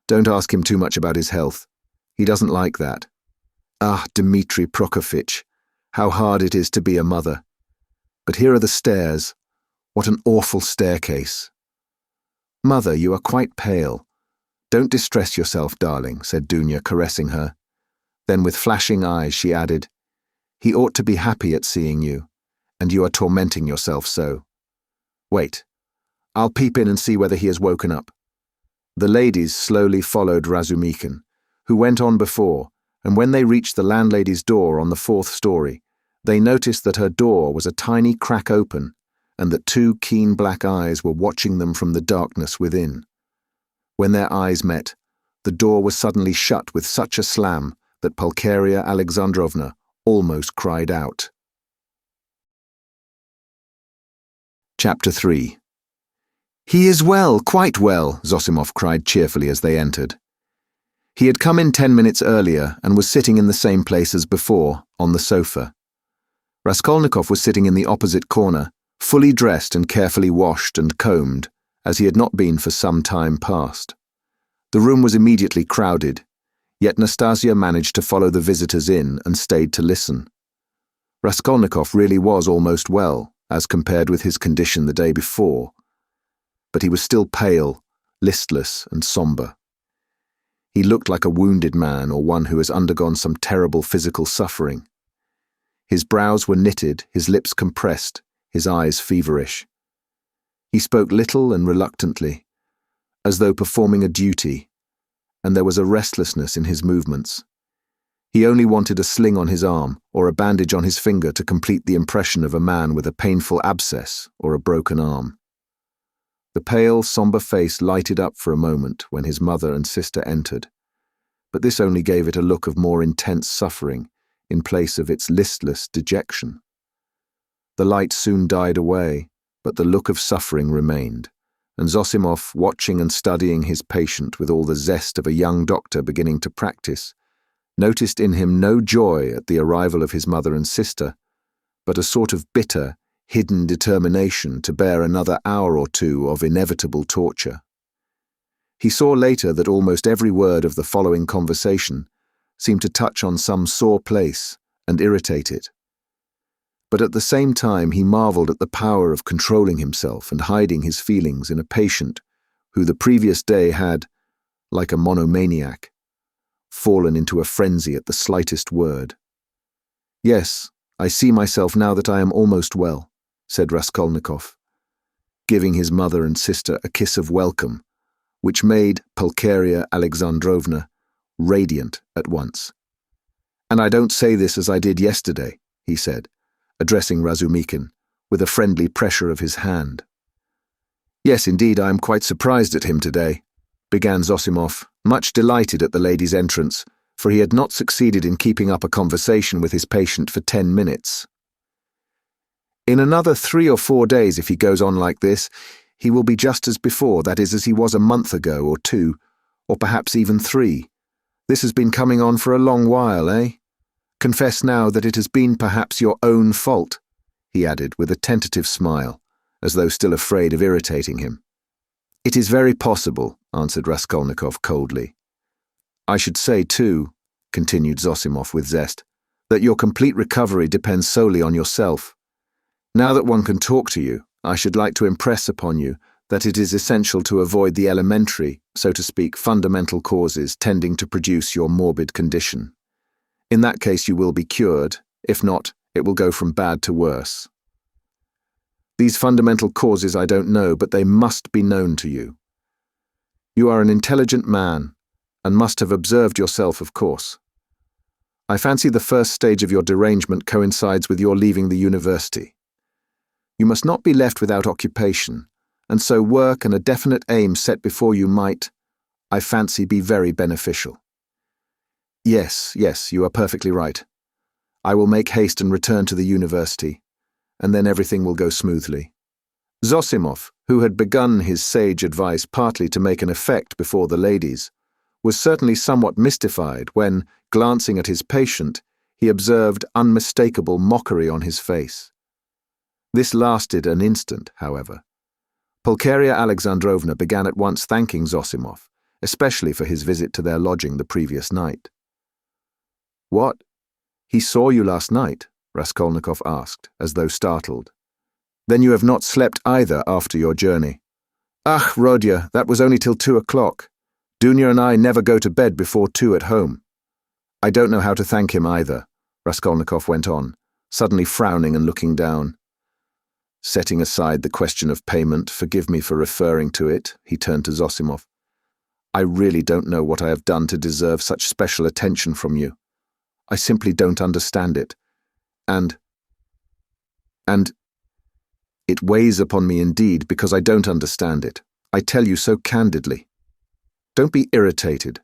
Don't ask him too much about his health. He doesn't like that. Ah, Dmitri Prokofitch, how hard it is to be a mother. But here are the stairs. What an awful staircase. Mother, you are quite pale. Don't distress yourself, darling, said Dunya, caressing her. Then with flashing eyes she added, he ought to be happy at seeing you, and you are tormenting yourself so. Wait, I'll peep in and see whether he has woken up. The ladies slowly followed Razumikin, who went on before, and when they reached the landlady's door on the 4th story, they noticed that her door was a tiny crack open, and that 2 keen black eyes were watching them from the darkness within. When their eyes met, the door was suddenly shut with such a slam that Pulcheria Alexandrovna almost cried out. Chapter 3. He is well, quite well, Zosimov cried cheerfully as they entered. He had come in 10 minutes earlier and was sitting in the same place as before, on the sofa. Raskolnikov was sitting in the opposite corner, fully dressed and carefully washed and combed, as he had not been for some time past. The room was immediately crowded. Yet Nastasia managed to follow the visitors in and stayed to listen. Raskolnikov really was almost well, as compared with his condition the day before, but he was still pale, listless, and somber. He looked like a wounded man or one who has undergone some terrible physical suffering. His brows were knitted, his lips compressed, his eyes feverish. He spoke little and reluctantly, as though performing a duty, and there was a restlessness in his movements. He only wanted a sling on his arm or a bandage on his finger to complete the impression of a man with a painful abscess or a broken arm. The pale, somber face lighted up for a moment when his mother and sister entered, but this only gave it a look of more intense suffering in place of its listless dejection. The light soon died away, but the look of suffering remained, and Zosimov, watching and studying his patient with all the zest of a young doctor beginning to practice, noticed in him no joy at the arrival of his mother and sister, but a sort of bitter, hidden determination to bear another hour or two of inevitable torture. He saw later that almost every word of the following conversation seemed to touch on some sore place and irritate it. But at the same time he marveled at the power of controlling himself and hiding his feelings in a patient who the previous day had, like a monomaniac, fallen into a frenzy at the slightest word. "Yes, I see myself now that I am almost well," said Raskolnikov, giving his mother and sister a kiss of welcome, which made Pulcheria Alexandrovna radiant at once. "And I don't say this as I did yesterday," he said, addressing Razumikin, with a friendly pressure of his hand. "Yes, indeed, I am quite surprised at him today," began Zosimov, much delighted at the lady's entrance, for he had not succeeded in keeping up a conversation with his patient for 10 minutes. "In another 3 or 4 days, if he goes on like this, he will be just as before, that is, as he was a month ago, or 2, or perhaps even 3. This has been coming on for a long while, eh? Confess now that it has been perhaps your own fault," he added with a tentative smile, as though still afraid of irritating him. "It is very possible," answered Raskolnikov coldly. "I should say, too," continued Zosimov with zest, "that your complete recovery depends solely on yourself. Now that one can talk to you, I should like to impress upon you that it is essential to avoid the elementary, so to speak, fundamental causes tending to produce your morbid condition. In that case you will be cured. If not, it will go from bad to worse. These fundamental causes I don't know, but they must be known to you. You are an intelligent man, and must have observed yourself, of course. I fancy the first stage of your derangement coincides with your leaving the university. You must not be left without occupation, and so work and a definite aim set before you might, I fancy, be very beneficial. Yes, you are perfectly right. I will make haste and return to the university, and then everything will go smoothly." Zosimov, who had begun his sage advice partly to make an effect before the ladies, was certainly somewhat mystified when, glancing at his patient, he observed unmistakable mockery on his face. This lasted an instant, however. Pulcheria Alexandrovna began at once thanking Zosimov, especially for his visit to their lodging the previous night. "What? He saw you last night?" Raskolnikov asked, as though startled. "Then you have not slept either after your journey?" "Ach, Rodya, that was only till 2 o'clock. Dunya and I never go to bed before 2 at home." "I don't know how to thank him either," Raskolnikov went on, suddenly frowning and looking down. Setting aside the question of payment, forgive me for referring to it, he turned to Zosimov. "I really don't know what I have done to deserve such special attention from you. I simply don't understand it. And it weighs upon me indeed because I don't understand it. I tell you so candidly. Don't be irritated."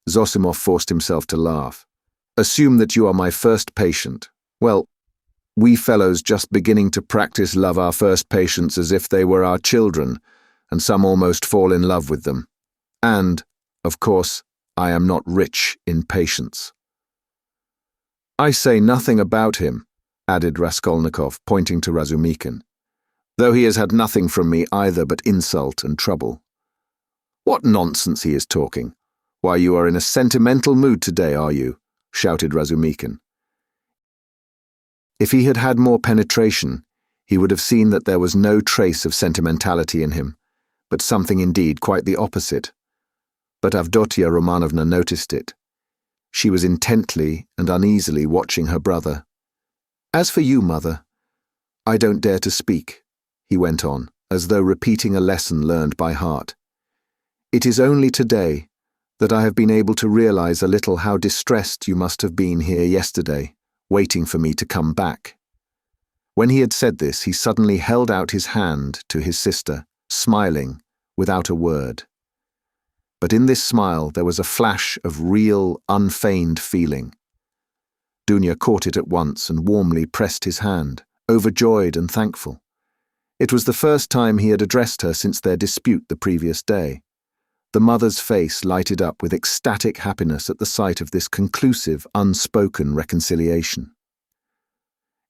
Zosimov forced himself to laugh. "Assume that you are my first patient. Well, we fellows just beginning to practice love our first patients as if they were our children, and some almost fall in love with them. And, of course, I am not rich in patience." "I say nothing about him," added Raskolnikov, pointing to Razumikin, "though he has had nothing from me either but insult and trouble. What nonsense he is talking! Why, you are in a sentimental mood today, are you? Shouted Razumikin. If he had had more penetration, he would have seen that there was no trace of sentimentality in him, but something indeed quite the opposite. But Avdotia Romanovna noticed it. She was intently and uneasily watching her brother. As for you, mother, I don't dare to speak, he went on, as though repeating a lesson learned by heart. It is only today that I have been able to realize a little how distressed you must have been here yesterday, waiting for me to come back. When he had said this, he suddenly held out his hand to his sister, smiling, without a word. But in this smile there was a flash of real, unfeigned feeling. Dunya caught it at once and warmly pressed his hand, overjoyed and thankful. It was the first time he had addressed her since their dispute the previous day. The mother's face lighted up with ecstatic happiness at the sight of this conclusive, unspoken reconciliation.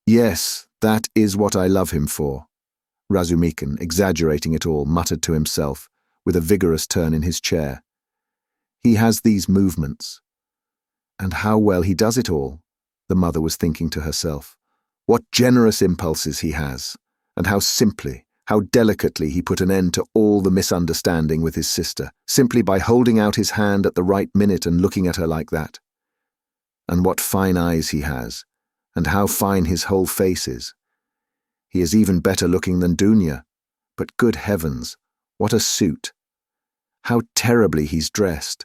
Yes, that is what I love him for, Razumikin, exaggerating it all, muttered to himself, with a vigorous turn in his chair. He has these movements. And how well he does it all, the mother was thinking to herself. What generous impulses he has, and how simply, how delicately he put an end to all the misunderstanding with his sister, simply by holding out his hand at the right minute and looking at her like that. And what fine eyes he has, and how fine his whole face is. He is even better looking than Dunya, but good heavens, what a suit! How terribly he's dressed.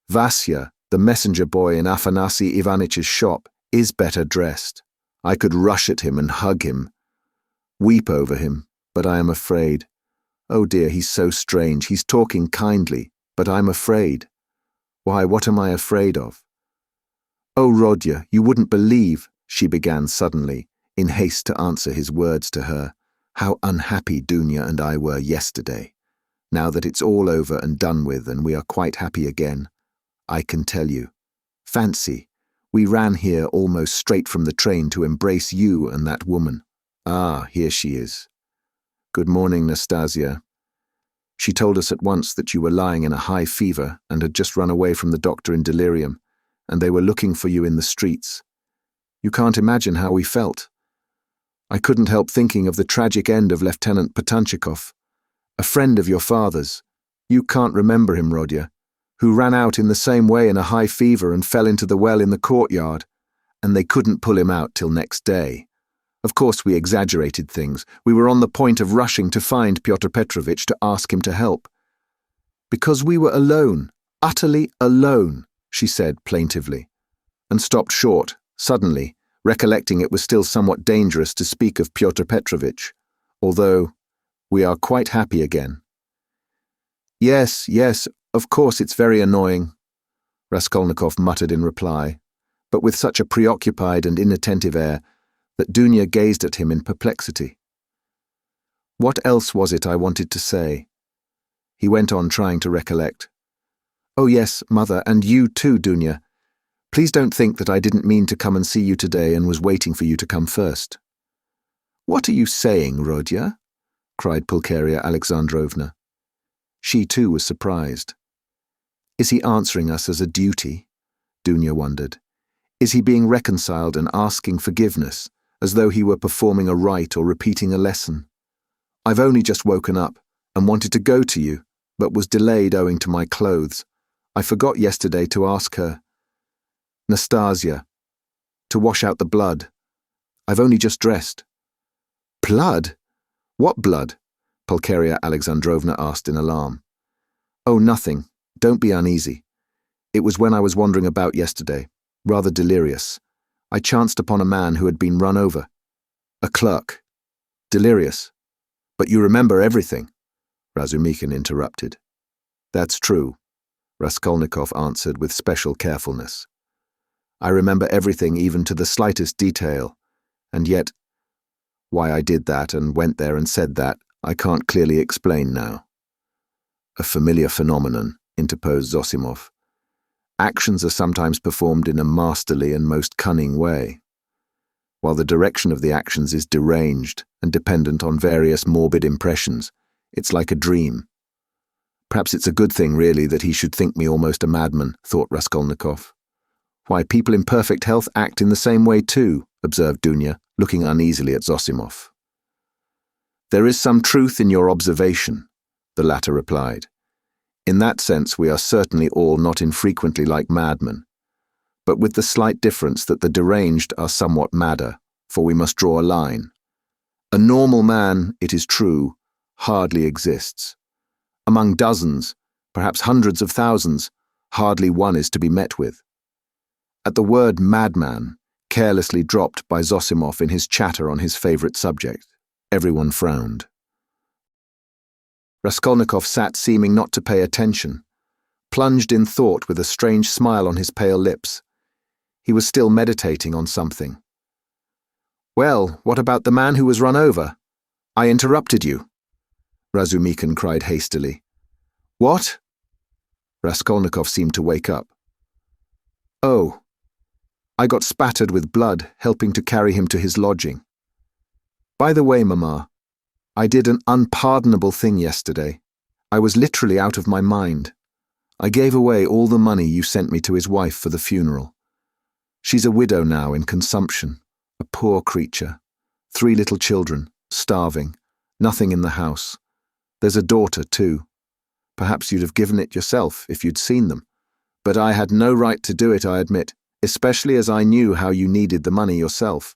Vasya, the messenger boy in Afanasy Ivanitch's shop, is better dressed. I could rush at him and hug him, weep over him, but I am afraid. Oh dear, he's so strange. He's talking kindly, but I'm afraid. Why, what am I afraid of? Oh, Rodya, you wouldn't believe, she began suddenly, in haste to answer his words to her, how unhappy Dunya and I were yesterday. Now that it's all over and done with and we are quite happy again, I can tell you. Fancy, we ran here almost straight from the train to embrace you and that woman. Ah, here she is. Good morning, Nastasia. She told us at once that you were lying in a high fever and had just run away from the doctor in delirium, and they were looking for you in the streets. You can't imagine how we felt. I couldn't help thinking of the tragic end of Lieutenant Patanchikov, a friend of your father's. You can't remember him, Rodya, who ran out in the same way in a high fever and fell into the well in the courtyard, and they couldn't pull him out till next day. Of course, we exaggerated things. We were on the point of rushing to find Pyotr Petrovitch to ask him to help. Because we were alone, utterly alone, she said plaintively, and stopped short, suddenly, recollecting it was still somewhat dangerous to speak of Pyotr Petrovitch, although we are quite happy again. Yes, of course it's very annoying, Raskolnikov muttered in reply, but with such a preoccupied and inattentive air that Dunya gazed at him in perplexity. What else was it I wanted to say? He went on trying to recollect. Oh yes, mother, and you too, Dunya. Please don't think that I didn't mean to come and see you today and was waiting for you to come first. What are you saying, Rodya? Cried Pulcheria Alexandrovna. She too was surprised. Is he answering us as a duty? Dunya wondered. Is he being reconciled and asking forgiveness, as though he were performing a rite or repeating a lesson? I've only just woken up and wanted to go to you, but was delayed owing to my clothes. I forgot yesterday to ask her. Nastasia, to wash out the blood. I've only just dressed. Blood? What blood? Pulcheria Alexandrovna asked in alarm. Oh, nothing. Don't be uneasy. It was when I was wandering about yesterday, rather delirious. I chanced upon a man who had been run over. A clerk. Delirious. But you remember everything, Razumikin interrupted. That's true, Raskolnikov answered with special carefulness. I remember everything even to the slightest detail, and yet, why I did that and went there and said that, I can't clearly explain now. A familiar phenomenon, interposed Zosimov. Actions are sometimes performed in a masterly and most cunning way, while the direction of the actions is deranged and dependent on various morbid impressions. It's like a dream. Perhaps it's a good thing, really, that he should think me almost a madman, thought Raskolnikov. Why, people in perfect health act in the same way too, observed Dunya, looking uneasily at Zosimov. There is some truth in your observation, the latter replied. In that sense, we are certainly all not infrequently like madmen, but with the slight difference that the deranged are somewhat madder, for we must draw a line. A normal man, it is true, hardly exists. Among dozens, perhaps hundreds of thousands, hardly one is to be met with. At the word madman, carelessly dropped by Zosimov in his chatter on his favourite subject, everyone frowned. Raskolnikov sat seeming not to pay attention, plunged in thought with a strange smile on his pale lips. He was still meditating on something. "Well, what about the man who was run over? I interrupted you," Razumikin cried hastily. "What?" Raskolnikov seemed to wake up. "Oh, I got spattered with blood helping to carry him to his lodging. By the way, Mamma, I did an unpardonable thing yesterday. I was literally out of my mind. I gave away all the money you sent me to his wife for the funeral. She's a widow now in consumption, a poor creature. 3 little children, starving, nothing in the house. There's a daughter, too. Perhaps you'd have given it yourself if you'd seen them. But I had no right to do it, I admit, especially as I knew how you needed the money yourself.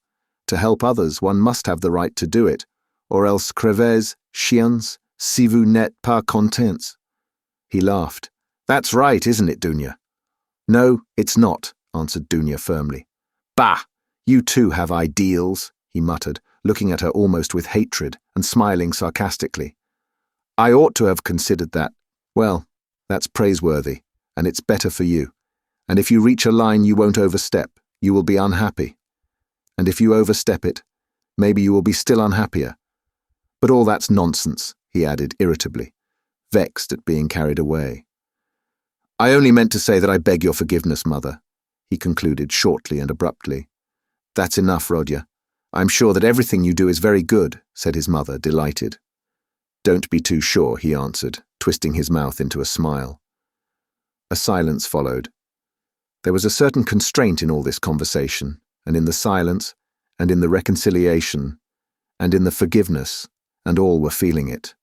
To help others, one must have the right to do it, or else crevez, chiens, si vous n'êtes pas contents." He laughed. "That's right, isn't it, Dunya?" "No, it's not," answered Dunya firmly. "Bah! You too have ideals," he muttered, looking at her almost with hatred and smiling sarcastically. "I ought to have considered that. Well, that's praiseworthy, and it's better for you. And if you reach a line you won't overstep, you will be unhappy. And if you overstep it, maybe you will be still unhappier. But all that's nonsense," he added irritably, vexed at being carried away. "I only meant to say that I beg your forgiveness, Mother," he concluded shortly and abruptly. "That's enough, Rodya. I'm sure that everything you do is very good," said his mother, delighted. "Don't be too sure," he answered, twisting his mouth into a smile. A silence followed. There was a certain constraint in all this conversation, and in the silence, and in the reconciliation, and in the forgiveness, and all were feeling it.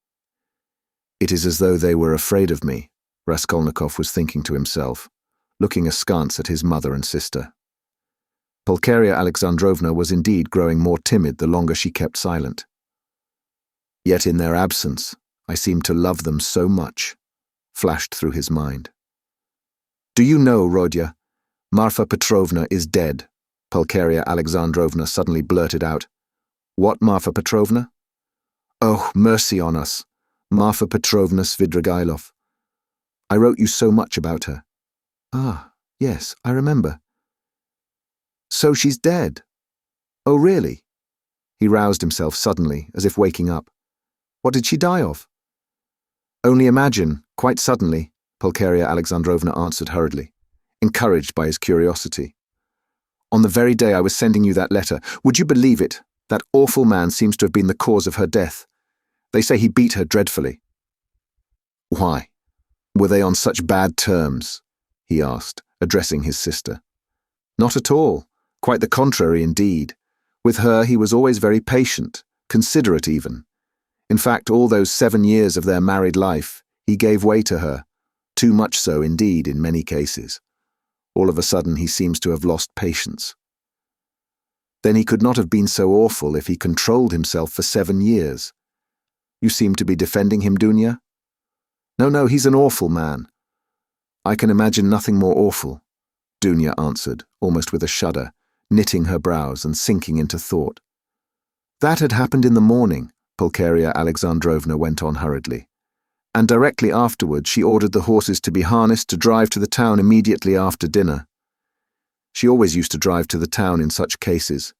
"It is as though they were afraid of me," Raskolnikov was thinking to himself, looking askance at his mother and sister. Pulcheria Alexandrovna was indeed growing more timid the longer she kept silent. "Yet in their absence, I seem to love them so much," flashed through his mind. "Do you know, Rodya, Marfa Petrovna is dead," Pulcheria Alexandrovna suddenly blurted out. "What Marfa Petrovna?" "Oh, mercy on us, Marfa Petrovna Svidrigailov. I wrote you so much about her." "Ah, yes, I remember." "So she's dead? Oh, really?" He roused himself suddenly, as if waking up. "What did she die of?" "Only imagine, quite suddenly," Pulcheria Alexandrovna answered hurriedly, encouraged by his curiosity. "On the very day I was sending you that letter, would you believe it, that awful man seems to have been the cause of her death. They say he beat her dreadfully." "Why? Were they on such bad terms?" he asked, addressing his sister. "Not at all. Quite the contrary indeed. With her he was always very patient, considerate even. In fact, all those 7 years of their married life, he gave way to her, too much so indeed in many cases. All of a sudden he seems to have lost patience." "Then he could not have been so awful if he controlled himself for 7 years. You seem to be defending him, Dunya?" No, he's an awful man." "I can imagine nothing more awful," Dunya answered, almost with a shudder, knitting her brows and sinking into thought. "That had happened in the morning," Pulcheria Alexandrovna went on hurriedly, "and directly afterward she ordered the horses to be harnessed to drive to the town immediately after dinner. She always used to drive to the town in such cases.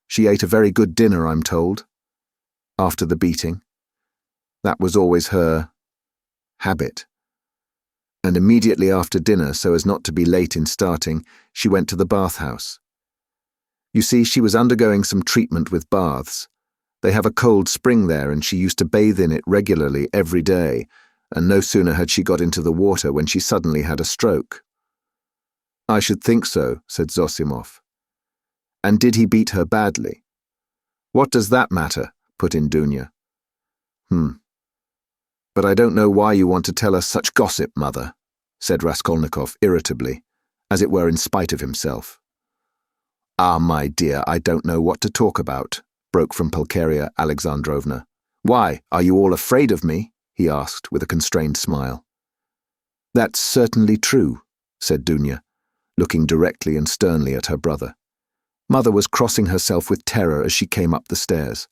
She ate a very good dinner, I'm told. After the beating. That was always her habit. And immediately after dinner, so as not to be late in starting, she went to the bathhouse. You see, she was undergoing some treatment with baths. They have a cold spring there, and she used to bathe in it regularly every day, and no sooner had she got into the water when she suddenly had a stroke. "I should think so," said Zosimov. "And did he beat her badly?" "What does that matter?" put in Dunya. "But I don't know why you want to tell us such gossip, mother," said Raskolnikov irritably, as it were in spite of himself. "Ah, my dear, I don't know what to talk about," broke from Pulcheria Alexandrovna. "Why, are you all afraid of me?" he asked with a constrained smile. "That's certainly true," said Dunya, looking directly and sternly at her brother. Mother was crossing herself with terror as she came up the stairs.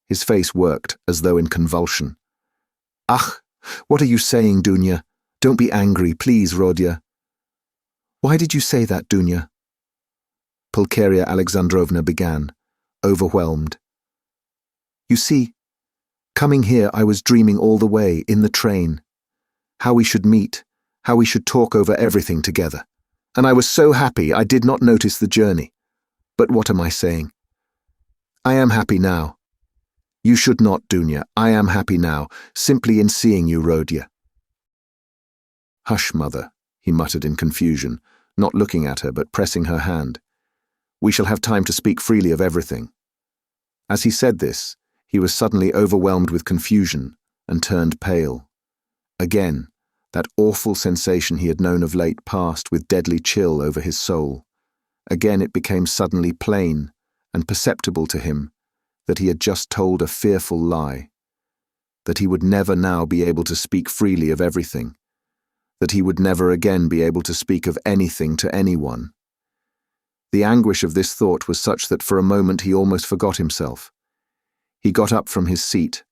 His face worked as though in convulsion. "Ach, what are you saying, Dunya? Don't be angry, please, Rodya." "Why did you say that, Dunya?" Pulcheria Alexandrovna began, overwhelmed. "You see, coming here I was dreaming all the way, in the train. How we should meet, how we should talk over everything together. And I was so happy I did not notice the journey. But what am I saying? I am happy now. You should not, Dunya. I am happy now, simply in seeing you, Rodya." "Hush, mother," he muttered in confusion, not looking at her but pressing her hand. "We shall have time to speak freely of everything." As he said this, he was suddenly overwhelmed with confusion and turned pale. Again, that awful sensation he had known of late passed with deadly chill over his soul. Again it became suddenly plain and perceptible to him that he had just told a fearful lie, that he would never now be able to speak freely of everything, that he would never again be able to speak of anything to anyone. The anguish of this thought was such that for a moment he almost forgot himself. He got up from his seat,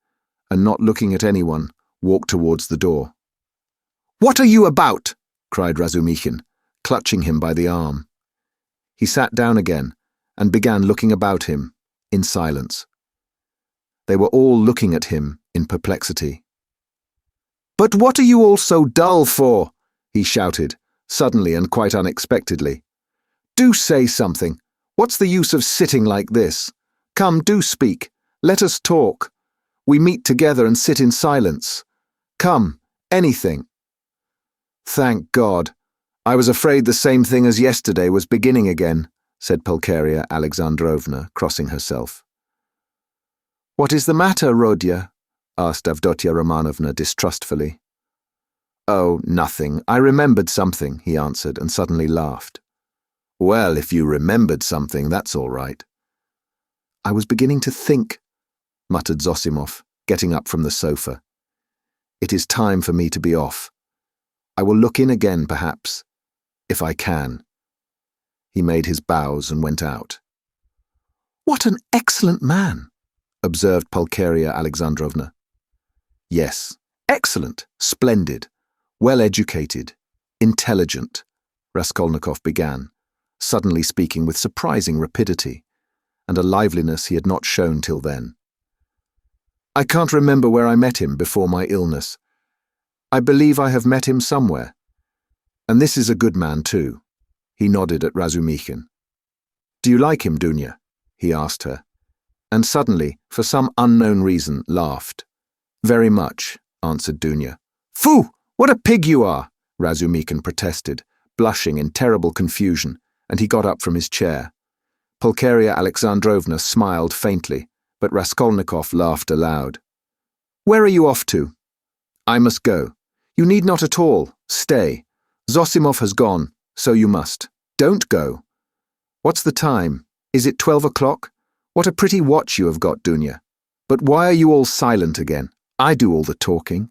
and not looking at anyone, walked towards the door. "What are you about?" cried Razumikhin, clutching him by the arm. He sat down again, and began looking about him, in silence. They were all looking at him in perplexity. "But what are you all so dull for?" he shouted, suddenly and quite unexpectedly. "Do say something. What's the use of sitting like this? Come, do speak. Let us talk. We meet together and sit in silence. Come, anything." "Thank God. I was afraid the same thing as yesterday was beginning again," said Pulcheria Alexandrovna, crossing herself. "What is the matter, Rodya?" asked Avdotya Romanovna distrustfully. "Oh, nothing. I remembered something," he answered, and suddenly laughed. "Well, if you remembered something, that's all right." "I was beginning to think," muttered Zosimov, getting up from the sofa. "It is time for me to be off. I will look in again, perhaps, if I can." He made his bows and went out. "What an excellent man," observed Pulcheria Alexandrovna. "Yes, excellent, splendid, well-educated, intelligent," Raskolnikov began, suddenly speaking with surprising rapidity, and a liveliness he had not shown till then. "I can't remember where I met him before my illness. I believe I have met him somewhere. And this is a good man too." He nodded at Razumikhin. "Do you like him, Dunya?" he asked her, and suddenly, for some unknown reason, laughed. "Very much," answered Dunya. "Phoo! What a pig you are!" Razumikhin protested, blushing in terrible confusion, and he got up from his chair. Pulcheria Alexandrovna smiled faintly, but Raskolnikov laughed aloud. "Where are you off to?" "I must go." "You need not at all. Stay. Zosimov has gone, so you must. Don't go." "What's the time? Is it 12 o'clock? What a pretty watch you have got, Dunya. But why are you all silent again? I do all the talking."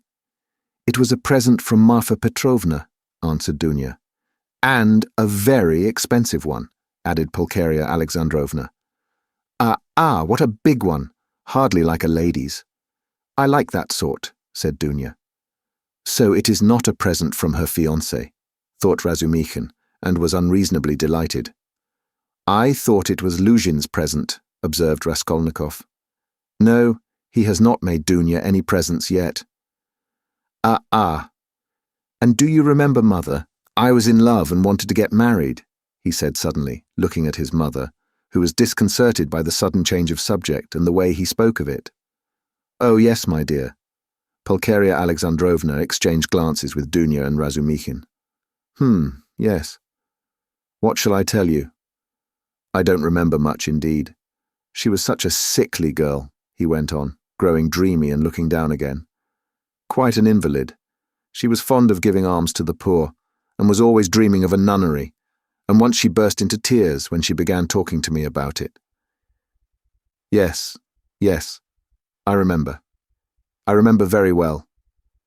"It was a present from Marfa Petrovna," answered Dunya. "And a very expensive one," added Pulcheria Alexandrovna. What a big one, hardly like a lady's." "I like that sort," said Dunya. So it is not a present from her fiancé, thought Razumikhin, and was unreasonably delighted. "I thought it was Luzhin's present," observed Raskolnikov. "No, he has not made Dunya any presents yet." And do you remember, Mother, I was in love and wanted to get married," he said suddenly, looking at his mother, who was disconcerted by the sudden change of subject and the way he spoke of it. "Oh, yes, my dear. Pulcheria Alexandrovna exchanged glances with Dunya and Razumikhin. Yes. What shall I tell you? I don't remember much indeed. She was such a sickly girl, he went on, growing dreamy and looking down again. Quite an invalid. She was fond of giving alms to the poor, and was always dreaming of a nunnery, and once she burst into tears when she began talking to me about it. Yes, I remember. I remember very well.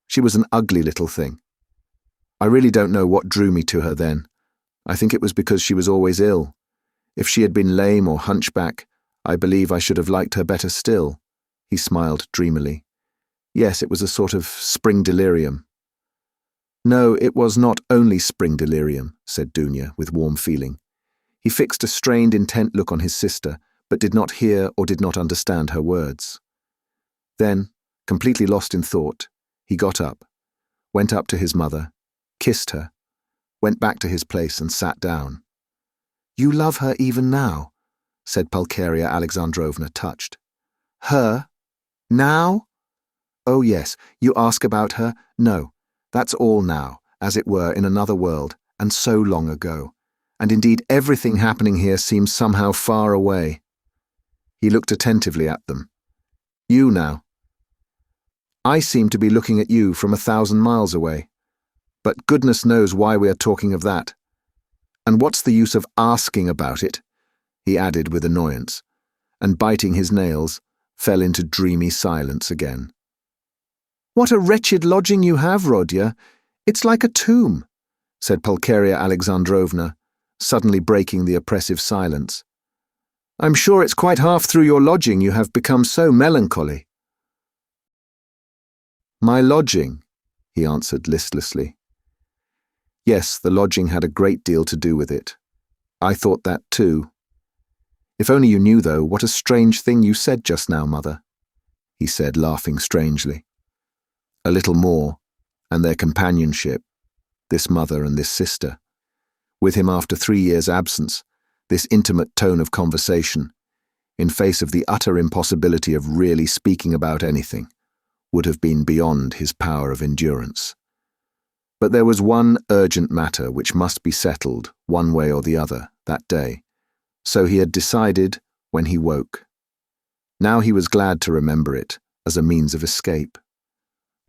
She was an ugly little thing. I really don't know what drew me to her then. I think it was because she was always ill. If she had been lame or hunchback, I believe I should have liked her better still. He smiled dreamily. Yes, it was a sort of spring delirium. No, it was not only spring delirium, said Dunya with warm feeling. He fixed a strained, intent look on his sister, but did not hear or did not understand her words. Then, completely lost in thought, he got up, went up to his mother, kissed her, went back to his place and sat down. You love her even now, said Pulcheria Alexandrovna, touched. Her? Now? Oh yes, you ask about her? No, that's all now, as it were, in another world, and so long ago. And indeed everything happening here seems somehow far away. He looked attentively at them. You now. I seem to be looking at you from 1,000 miles away. But goodness knows why we are talking of that. And what's the use of asking about it? He added with annoyance, and biting his nails, fell into dreamy silence again. What a wretched lodging you have, Rodya. It's like a tomb, said Pulcheria Alexandrovna, suddenly breaking the oppressive silence. I'm sure it's quite half through your lodging you have become so melancholy. My lodging, he answered listlessly. Yes, the lodging had a great deal to do with it. I thought that too. If only you knew, though, what a strange thing you said just now, Mother, he said, laughing strangely. A little more, and their companionship, this mother and this sister, with him after 3 years' absence, this intimate tone of conversation, in face of the utter impossibility of really speaking about anything, would have been beyond his power of endurance. But there was one urgent matter which must be settled, one way or the other, that day. So he had decided when he woke. Now he was glad to remember it, as a means of escape.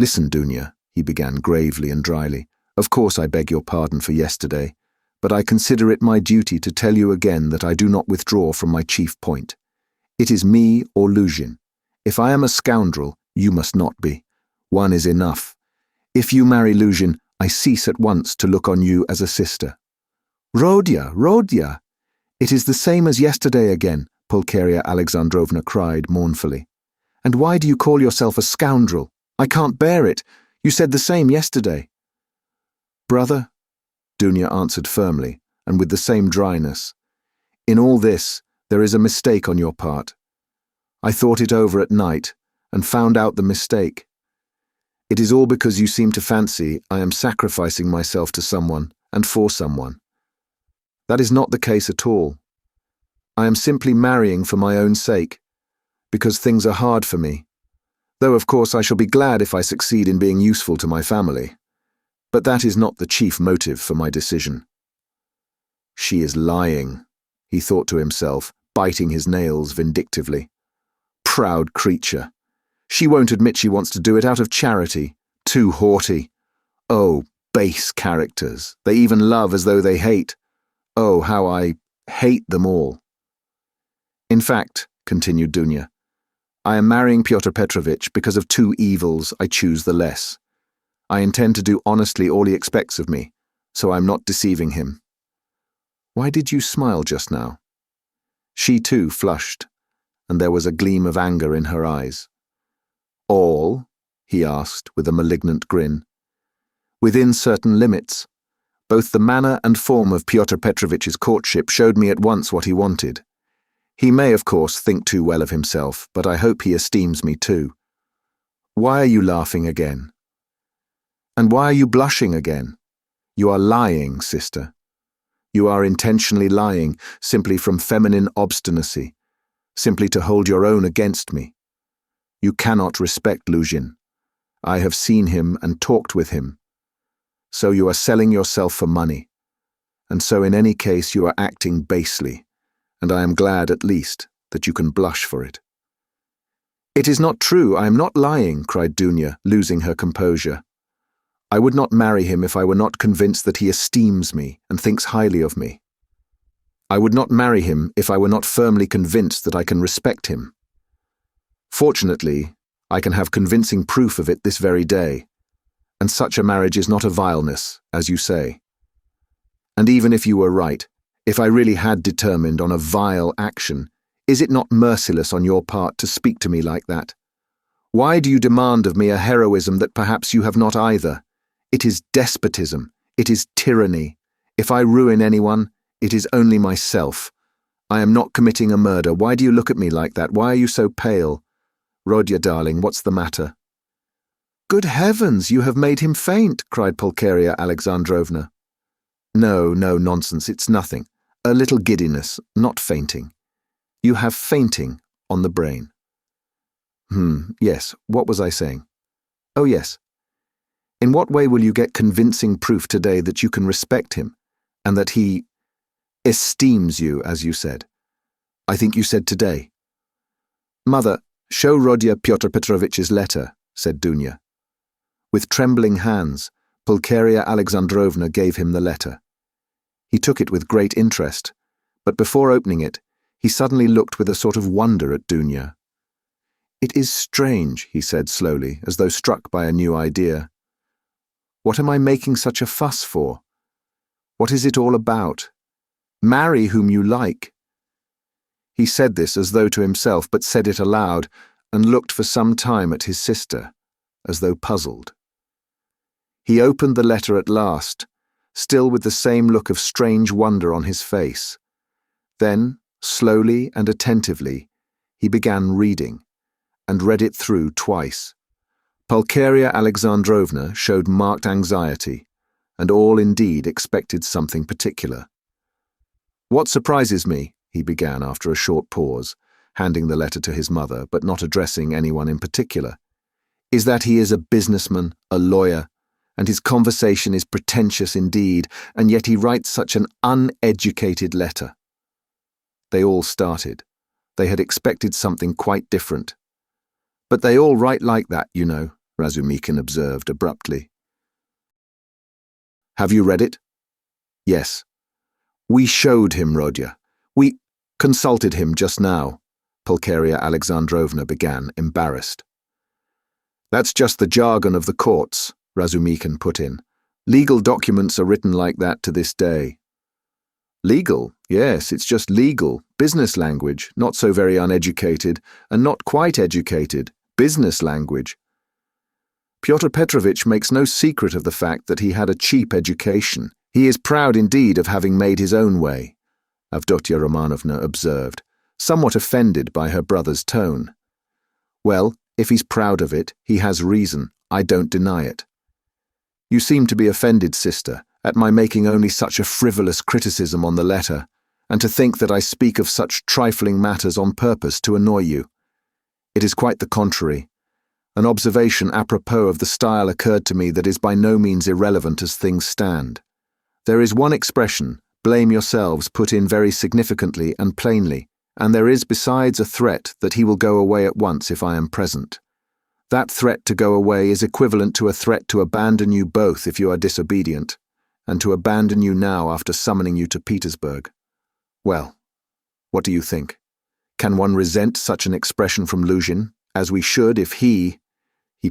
Listen, Dunya, he began gravely and dryly. Of course I beg your pardon for yesterday, but I consider it my duty to tell you again that I do not withdraw from my chief point. It is me or Luzhin. If I am a scoundrel, you must not be. One is enough. If you marry Luzhin, I cease at once to look on you as a sister. Rodya! It is the same as yesterday again, Pulcheria Alexandrovna cried mournfully. And why do you call yourself a scoundrel? I can't bear it. You said the same yesterday. Brother, Dunya answered firmly, and with the same dryness, in all this, there is a mistake on your part. I thought it over at night, and found out the mistake. It is all because you seem to fancy I am sacrificing myself to someone and for someone. That is not the case at all. I am simply marrying for my own sake, because things are hard for me, though of course I shall be glad if I succeed in being useful to my family. But that is not the chief motive for my decision. She is lying, he thought to himself, biting his nails vindictively. Proud creature. She won't admit she wants to do it out of charity. Too haughty. Oh, base characters. They even love as though they hate. Oh, how I hate them all. In fact, continued Dunya, I am marrying Pyotr Petrovitch because of 2 evils I choose the less. I intend to do honestly all he expects of me, so I'm not deceiving him. Why did you smile just now? She too flushed, and there was a gleam of anger in her eyes. All? He asked with a malignant grin. Within certain limits. Both the manner and form of Pyotr Petrovitch's courtship showed me at once what he wanted. He may, of course, think too well of himself, but I hope he esteems me too. Why are you laughing again? And why are you blushing again? You are lying, sister. You are intentionally lying, simply from feminine obstinacy, simply to hold your own against me. You cannot respect Luzhin. I have seen him and talked with him. So you are selling yourself for money. And so in any case you are acting basely, and I am glad at least that you can blush for it." "It is not true, I am not lying," cried Dunya, losing her composure. "I would not marry him if I were not convinced that he esteems me and thinks highly of me. I would not marry him if I were not firmly convinced that I can respect him. Fortunately, I can have convincing proof of it this very day, and such a marriage is not a vileness, as you say. And even if you were right, if I really had determined on a vile action, is it not merciless on your part to speak to me like that? Why do you demand of me a heroism that perhaps you have not either? It is despotism, it is tyranny. If I ruin anyone, it is only myself. I am not committing a murder. Why do you look at me like that? Why are you so pale? Rodya, darling, what's the matter?" "Good heavens, you have made him faint," cried Pulcheria Alexandrovna. No, nonsense, it's nothing. A little giddiness, not fainting. You have fainting on the brain." Yes, what was I saying? Oh, yes. In what way will you get convincing proof today that you can respect him, and that he esteems you, as you said? I think you said today. "Mother, show Rodya Pyotr Petrovitch's letter," said Dunya. With trembling hands, Pulcheria Alexandrovna gave him the letter. He took it with great interest, but before opening it, he suddenly looked with a sort of wonder at Dunya. "It is strange," he said slowly, as though struck by a new idea. "What am I making such a fuss for? What is it all about? Marry whom you like." He said this as though to himself, but said it aloud, and looked for some time at his sister, as though puzzled. He opened the letter at last, still with the same look of strange wonder on his face. Then, slowly and attentively, he began reading, and read it through twice. Pulcheria Alexandrovna showed marked anxiety, and all indeed expected something particular. "What surprises me," he began after a short pause, handing the letter to his mother, but not addressing anyone in particular, "is that he is a businessman, a lawyer, and his conversation is pretentious indeed, and yet he writes such an uneducated letter." They all started. They had expected something quite different. "But they all write like that, you know," Razumikin observed abruptly. "Have you read it?" "Yes." "We showed him, Rodya. We consulted him just now," Pulcheria Alexandrovna began, embarrassed. "That's just the jargon of the courts," Razumikin put in. "Legal documents are written like that to this day." "Legal? Yes, it's just legal. Business language, not so very uneducated, and not quite educated. Business language. Pyotr Petrovitch makes no secret of the fact that he had a cheap education. He is proud indeed of having made his own way," Avdotya Romanovna observed, somewhat offended by her brother's tone. "Well, if he's proud of it, he has reason. I don't deny it." "You seem to be offended, sister, at my making only such a frivolous criticism on the letter, and to think that I speak of such trifling matters on purpose to annoy you. It is quite the contrary. An observation apropos of the style occurred to me that is by no means irrelevant as things stand. There is one expression, blame yourselves, put in very significantly and plainly, and there is besides a threat that he will go away at once if I am present. That threat to go away is equivalent to a threat to abandon you both if you are disobedient, and to abandon you now after summoning you to Petersburg. Well, what do you think? Can one resent such an expression from Luzhin, as we should if he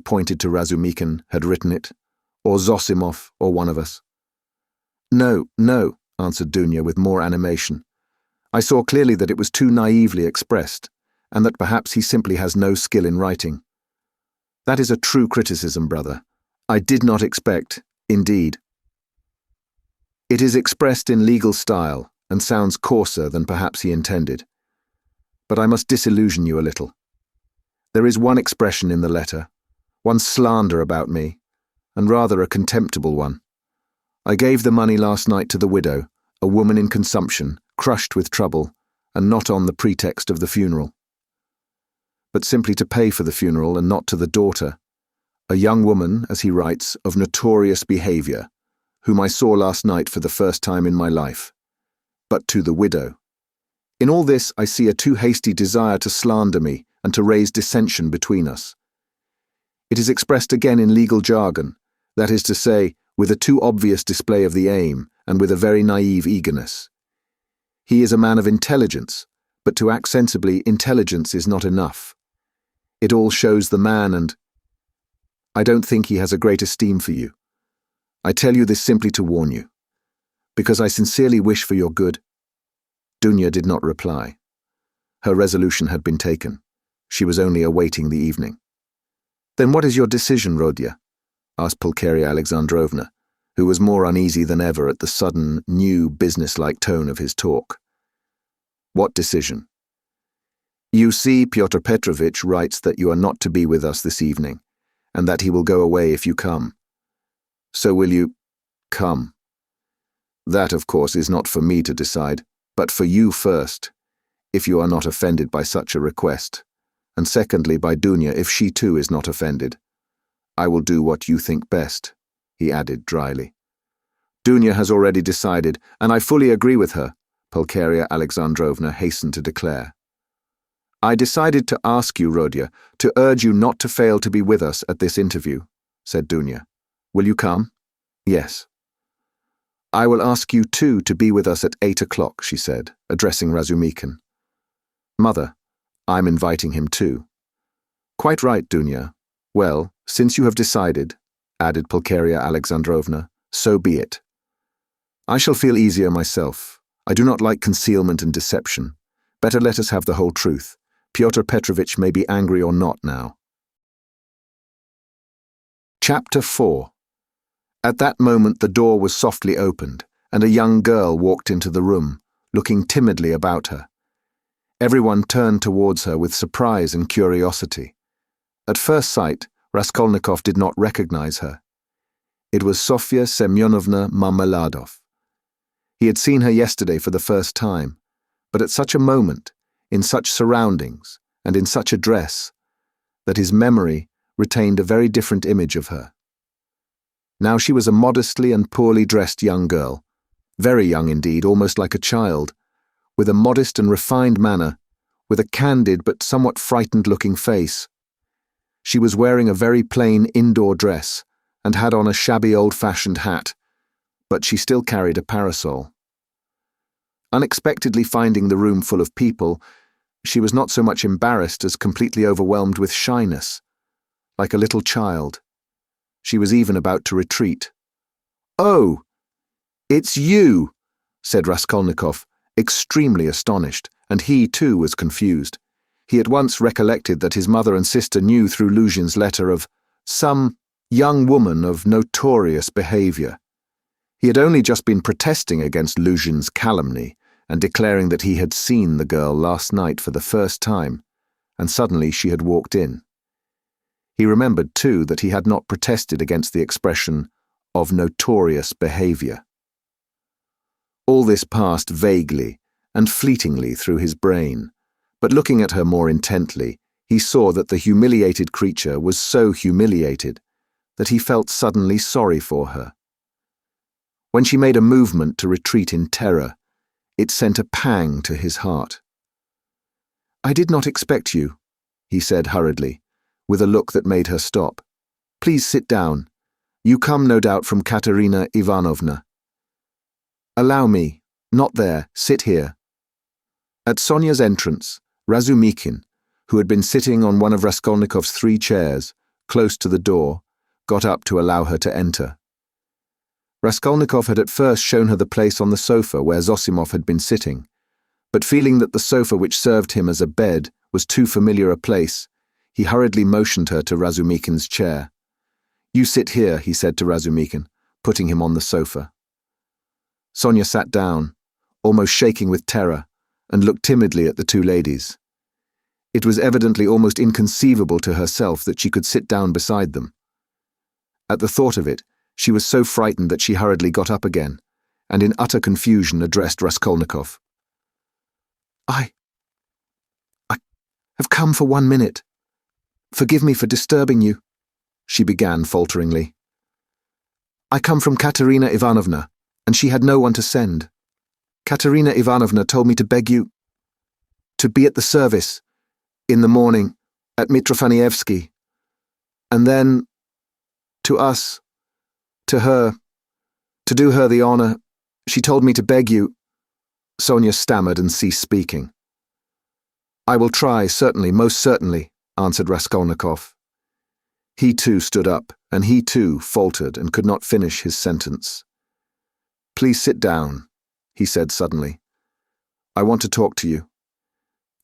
pointed to Razumikin, had written it, or Zosimov, or one of us? No, answered Dunya with more animation. I saw clearly that it was too naively expressed, and that perhaps he simply has no skill in writing. That is a true criticism, brother. I did not expect, indeed. It is expressed in legal style, and sounds coarser than perhaps he intended. But I must disillusion you a little. There is one expression in the letter, one slander about me, and rather a contemptible one. I gave the money last night to the widow, a woman in consumption, crushed with trouble, and not on the pretext of the funeral. But simply to pay for the funeral and not to the daughter. a young woman, as he writes, of notorious behaviour, whom I saw last night for the first time in my life. But to the widow. In all this I see a too hasty desire to slander me and to raise dissension between us. It is expressed again in legal jargon, that is to say, with a too obvious display of the aim and with a very naive eagerness. He is a man of intelligence, but to act sensibly, intelligence is not enough. It all shows the man, and I don't think he has a great esteem for you. I tell you this simply to warn you, because I sincerely wish for your good. Dunya did not reply. Her resolution had been taken. She was only awaiting the evening. Then what is your decision, Rodya? Asked Pulcheria Alexandrovna, who was more uneasy than ever at the sudden, new, business-like tone of his talk. What decision? You see, Pyotr Petrovitch writes that you are not to be with us this evening, and that he will go away if you come. So will you come? That, of course, is not for me to decide, but for you first, if you are not offended by such a request, and secondly by Dunya if she too is not offended. I will do what you think best, he added dryly. Dunya has already decided, and I fully agree with her, Pulcheria Alexandrovna hastened to declare. I decided to ask you, Rodya, to urge you not to fail to be with us at this interview, said Dunya. Will you come? Yes. I will ask you too to be with us at 8 o'clock, she said, addressing Razumikin. Mother, I'm inviting him too. Quite right, Dunya. Well, since you have decided, added Pulcheria Alexandrovna, so be it. I shall feel easier myself. I do not like concealment and deception. Better let us have the whole truth. Pyotr Petrovitch may be angry or not now. Chapter 4. At that moment the door was softly opened, and a young girl walked into the room, looking timidly about her. Everyone turned towards her with surprise and curiosity. At first sight, Raskolnikov did not recognize her. It was Sofya Semyonovna Marmeladov. He had seen her yesterday for the first time, but at such a moment, in such surroundings, and in such a dress, that his memory retained a very different image of her. Now she was a modestly and poorly dressed young girl, very young indeed, almost like a child, with a modest and refined manner, with a candid but somewhat frightened-looking face. She was wearing a very plain indoor dress, and had on a shabby old-fashioned hat, but she still carried a parasol. Unexpectedly finding the room full of people, she was not so much embarrassed as completely overwhelmed with shyness, like a little child. She was even about to retreat. "Oh, it's you," said Raskolnikov, extremely astonished, and he too was confused. He at once recollected that his mother and sister knew through Luzhin's letter of some young woman of notorious behaviour. He had only just been protesting against Luzhin's calumny and declaring that he had seen the girl last night for the first time, and suddenly she had walked in. He remembered, too, that he had not protested against the expression of notorious behaviour. All this passed vaguely and fleetingly through his brain, but looking at her more intently, he saw that the humiliated creature was so humiliated that he felt suddenly sorry for her. When she made a movement to retreat in terror, it sent a pang to his heart. "I did not expect you," he said hurriedly, with a look that made her stop. "Please sit down. You come, no doubt, from Katerina Ivanovna. Allow me. Not there. Sit here." At Sonia's entrance, Razumikin, who had been sitting on one of Raskolnikov's 3 chairs, close to the door, got up to allow her to enter. Raskolnikov had at first shown her the place on the sofa where Zosimov had been sitting, but feeling that the sofa which served him as a bed was too familiar a place, he hurriedly motioned her to Razumikin's chair. "You sit here," he said to Razumikin, putting him on the sofa. Sonia sat down, almost shaking with terror, and looked timidly at the 2 ladies. It was evidently almost inconceivable to herself that she could sit down beside them. At the thought of it, she was so frightened that she hurriedly got up again, and in utter confusion addressed Raskolnikov. I have come for 1 minute. Forgive me for disturbing you." she began falteringly. "I come from Katerina Ivanovna, and she had no one to send. Katerina Ivanovna told me to beg you to be at the service in the morning at Mitrofanievsky, and then to us, to her, to do her the honor. She told me to beg you." Sonia stammered and ceased speaking. "I will try, certainly, most certainly," answered Raskolnikov. He too stood up, and he too faltered and could not finish his sentence. "Please sit down," he said suddenly. "I want to talk to you.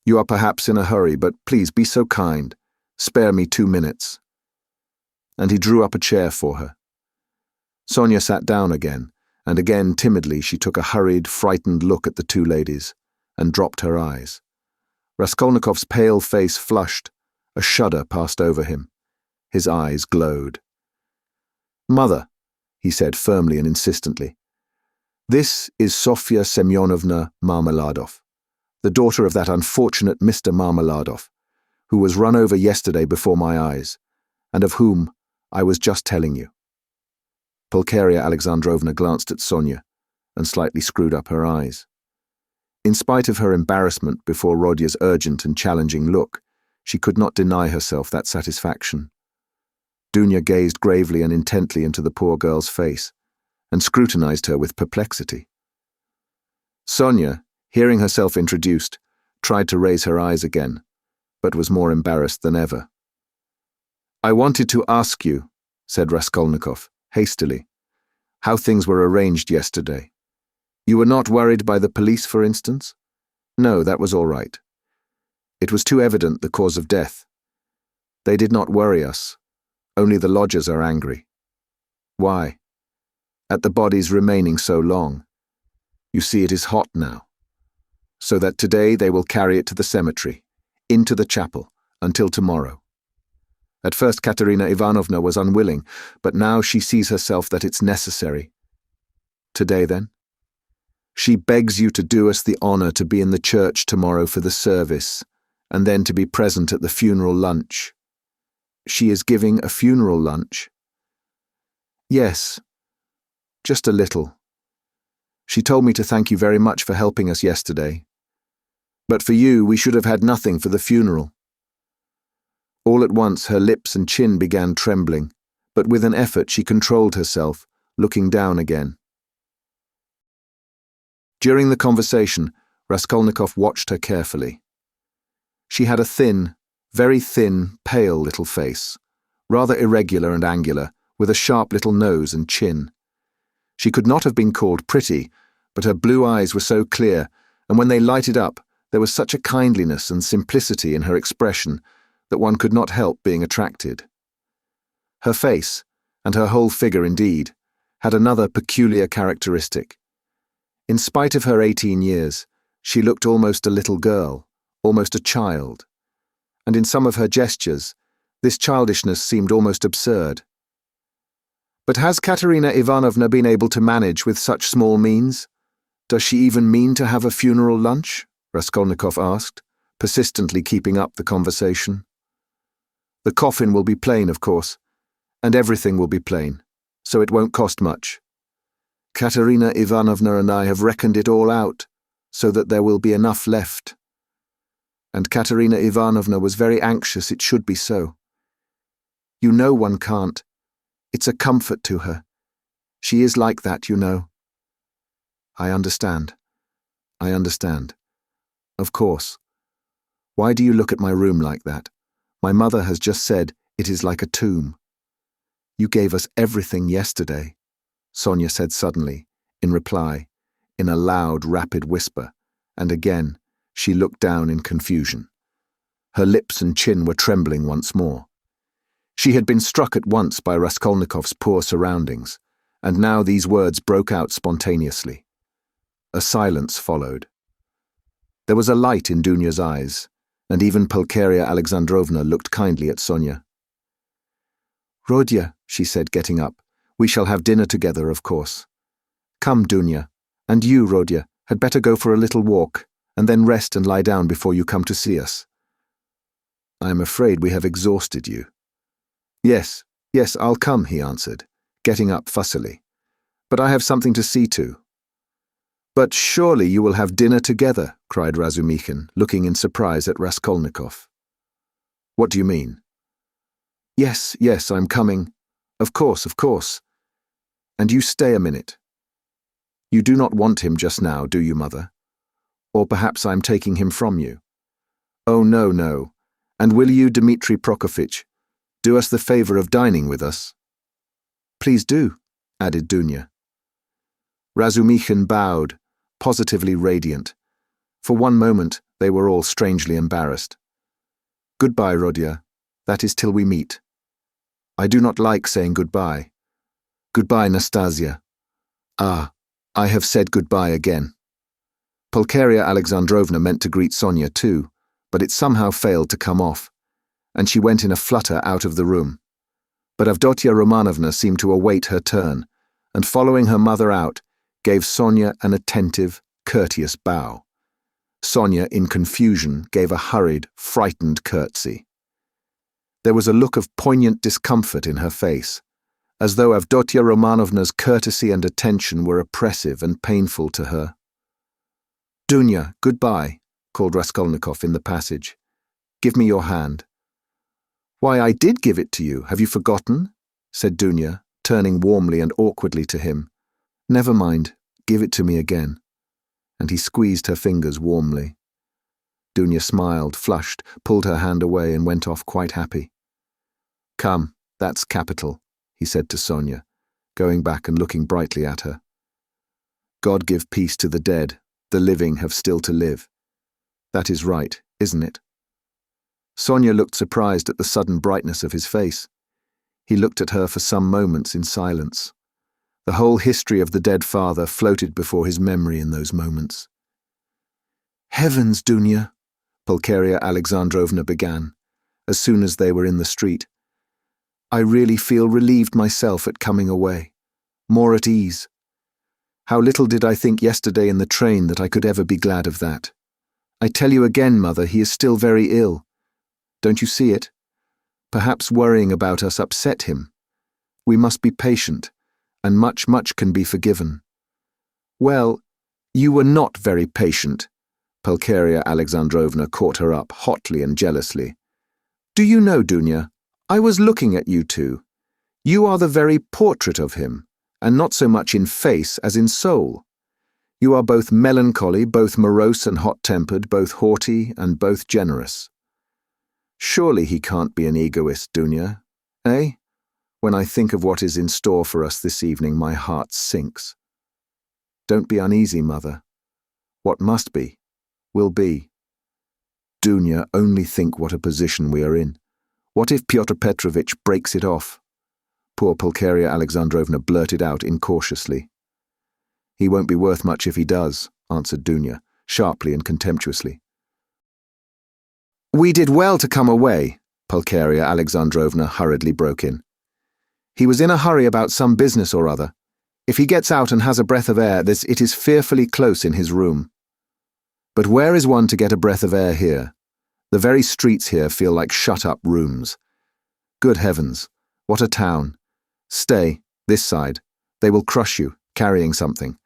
You are perhaps in a hurry, but please be so kind. Spare me 2 minutes." And he drew up a chair for her. Sonia sat down again, and again timidly she took a hurried, frightened look at the two ladies, and dropped her eyes. Raskolnikov's pale face flushed, a shudder passed over him. His eyes glowed. "Mother," he said firmly and insistently, "this is Sofya Semyonovna Marmeladov, the daughter of that unfortunate Mr. Marmeladov, who was run over yesterday before my eyes, and of whom I was just telling you." Pulcheria Alexandrovna glanced at Sonia and slightly screwed up her eyes. In spite of her embarrassment before Rodya's urgent and challenging look, she could not deny herself that satisfaction. Dunya gazed gravely and intently into the poor girl's face and scrutinized her with perplexity. Sonia, hearing herself introduced, tried to raise her eyes again, but was more embarrassed than ever. "I wanted to ask you," said Raskolnikov, hastily, "how things were arranged yesterday. You were not worried by the police, for instance?" "No, that was all right. It was too evident the cause of death. They did not worry us. Only the lodgers are angry." "Why?" "At the body's remaining so long. You see, it is hot now. So that today they will carry it to the cemetery, into the chapel, until tomorrow. At first Katerina Ivanovna was unwilling, but now she sees herself that it's necessary." "Today, then?" "She begs you to do us the honor to be in the church tomorrow for the service, and then to be present at the funeral lunch." "She is giving a funeral lunch?" "Yes, just a little. She told me to thank you very much for helping us yesterday. But for you, we should have had nothing for the funeral." All at once her lips and chin began trembling, but with an effort she controlled herself, looking down again. During the conversation, Raskolnikov watched her carefully. She had a thin, very thin, pale little face, rather irregular and angular, with a sharp little nose and chin. She could not have been called pretty, but her blue eyes were so clear, and when they lighted up, there was such a kindliness and simplicity in her expression that one could not help being attracted. Her face, and her whole figure indeed, had another peculiar characteristic. In spite of her 18 years, she looked almost a little girl, almost a child, and in some of her gestures, this childishness seemed almost absurd. "But has Katerina Ivanovna been able to manage with such small means? Does she even mean to have a funeral lunch?" Raskolnikov asked, persistently keeping up the conversation. "The coffin will be plain, of course, and everything will be plain, so it won't cost much. Katerina Ivanovna and I have reckoned it all out, so that there will be enough left. And Katerina Ivanovna was very anxious it should be so. You know one can't. It's a comfort to her. She is like that, you know." "I understand. I understand. Of course. Why do you look at my room like that? My mother has just said it is like a tomb." "You gave us everything yesterday," Sonia said suddenly, in reply, in a loud, rapid whisper, and again she looked down in confusion. Her lips and chin were trembling once more. She had been struck at once by Raskolnikov's poor surroundings, and now these words broke out spontaneously. A silence followed. There was a light in Dunya's eyes, and even Pulcheria Alexandrovna looked kindly at Sonia. "Rodya," she said, getting up, "we shall have dinner together, of course. Come, Dunya, and you, Rodya, had better go for a little walk, and then rest and lie down before you come to see us." "I am afraid we have exhausted you." "Yes, Yes, I'll come, he answered, getting up fussily. But I have something to see to. But surely you will have dinner together, cried Razumikhin, looking in surprise at Raskolnikov. What do you mean? Yes, I'm coming. Of course. And you stay a minute. You do not want him just now, do you, Mother? Or perhaps I'm taking him from you. Oh, no. And will you, Dmitri Prokofitch, do us the favor of dining with us? Please do, added Dunya. Razumikhin bowed, positively radiant. For one moment, they were all strangely embarrassed. Goodbye, Rodya. That is till we meet. I do not like saying goodbye. Goodbye, Nastasia. Ah, I have said goodbye again. Pulcheria Alexandrovna meant to greet Sonia too, but it somehow failed to come off, and she went in a flutter out of the room. But Avdotya Romanovna seemed to await her turn, and following her mother out, gave Sonia an attentive, courteous bow. Sonia, in confusion, gave a hurried, frightened curtsy. There was a look of poignant discomfort in her face, as though Avdotya Romanovna's courtesy and attention were oppressive and painful to her. Dunya, goodbye, called Raskolnikov in the passage. Give me your hand. Why, I did give it to you, have you forgotten? Said Dunya, turning warmly and awkwardly to him. Never mind, give it to me again. And he squeezed her fingers warmly. Dunya smiled, flushed, pulled her hand away and went off quite happy. Come, that's capital, he said to Sonia, going back and looking brightly at her. God give peace to the dead, the living have still to live. That is right, isn't it? Sonia looked surprised at the sudden brightness of his face. He looked at her for some moments in silence. The whole history of the dead father floated before his memory in those moments. Heavens, Dunya, Pulcheria Alexandrovna began, as soon as they were in the street. I really feel relieved myself at coming away, more at ease. How little did I think yesterday in the train that I could ever be glad of that. I tell you again, Mother, he is still very ill. Don't you see it? Perhaps worrying about us upset him. We must be patient, and much can be forgiven. Well, you were not very patient. Pulcheria Alexandrovna caught her up hotly and jealously. Do you know, Dunya, I was looking at you two. You are the very portrait of him, and not so much in face as in soul. You are both melancholy, both morose and hot-tempered, both haughty and both generous. Surely he can't be an egoist, Dunya, eh? When I think of what is in store for us this evening, my heart sinks. Don't be uneasy, Mother. What must be, will be. Dunya, only think what a position we are in. What if Pyotr Petrovitch breaks it off? Poor Pulcheria Alexandrovna blurted out incautiously. He won't be worth much if he does, answered Dunya, sharply and contemptuously. We did well to come away, Pulcheria Alexandrovna hurriedly broke in. He was in a hurry about some business or other. If he gets out and has a breath of air, it is fearfully close in his room. But where is one to get a breath of air here? The very streets here feel like shut-up rooms. Good heavens, what a town. Stay, this side. They will crush you, carrying something.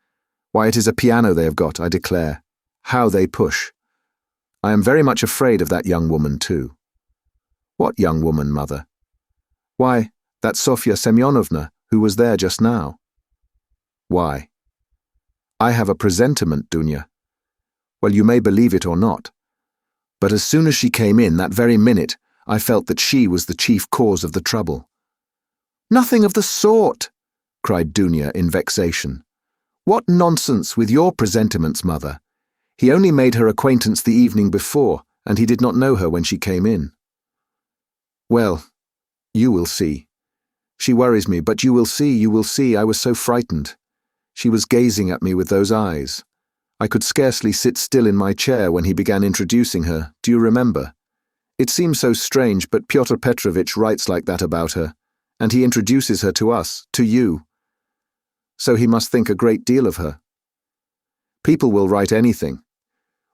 Why, it is a piano they have got, I declare. How they push. I am very much afraid of that young woman, too. What young woman, Mother? Why, that Sofya Semyonovna, who was there just now. Why? I have a presentiment, Dunya. Well, you may believe it or not. But as soon as she came in, that very minute, I felt that she was the chief cause of the trouble. Nothing of the sort, cried Dunya in vexation. What nonsense with your presentiments, Mother. He only made her acquaintance the evening before, and he did not know her when she came in. Well, you will see. She worries me, but you will see, I was so frightened. She was gazing at me with those eyes. I could scarcely sit still in my chair when he began introducing her, do you remember? It seems so strange, but Pyotr Petrovitch writes like that about her, and he introduces her to us, to you. So he must think a great deal of her. People will write anything.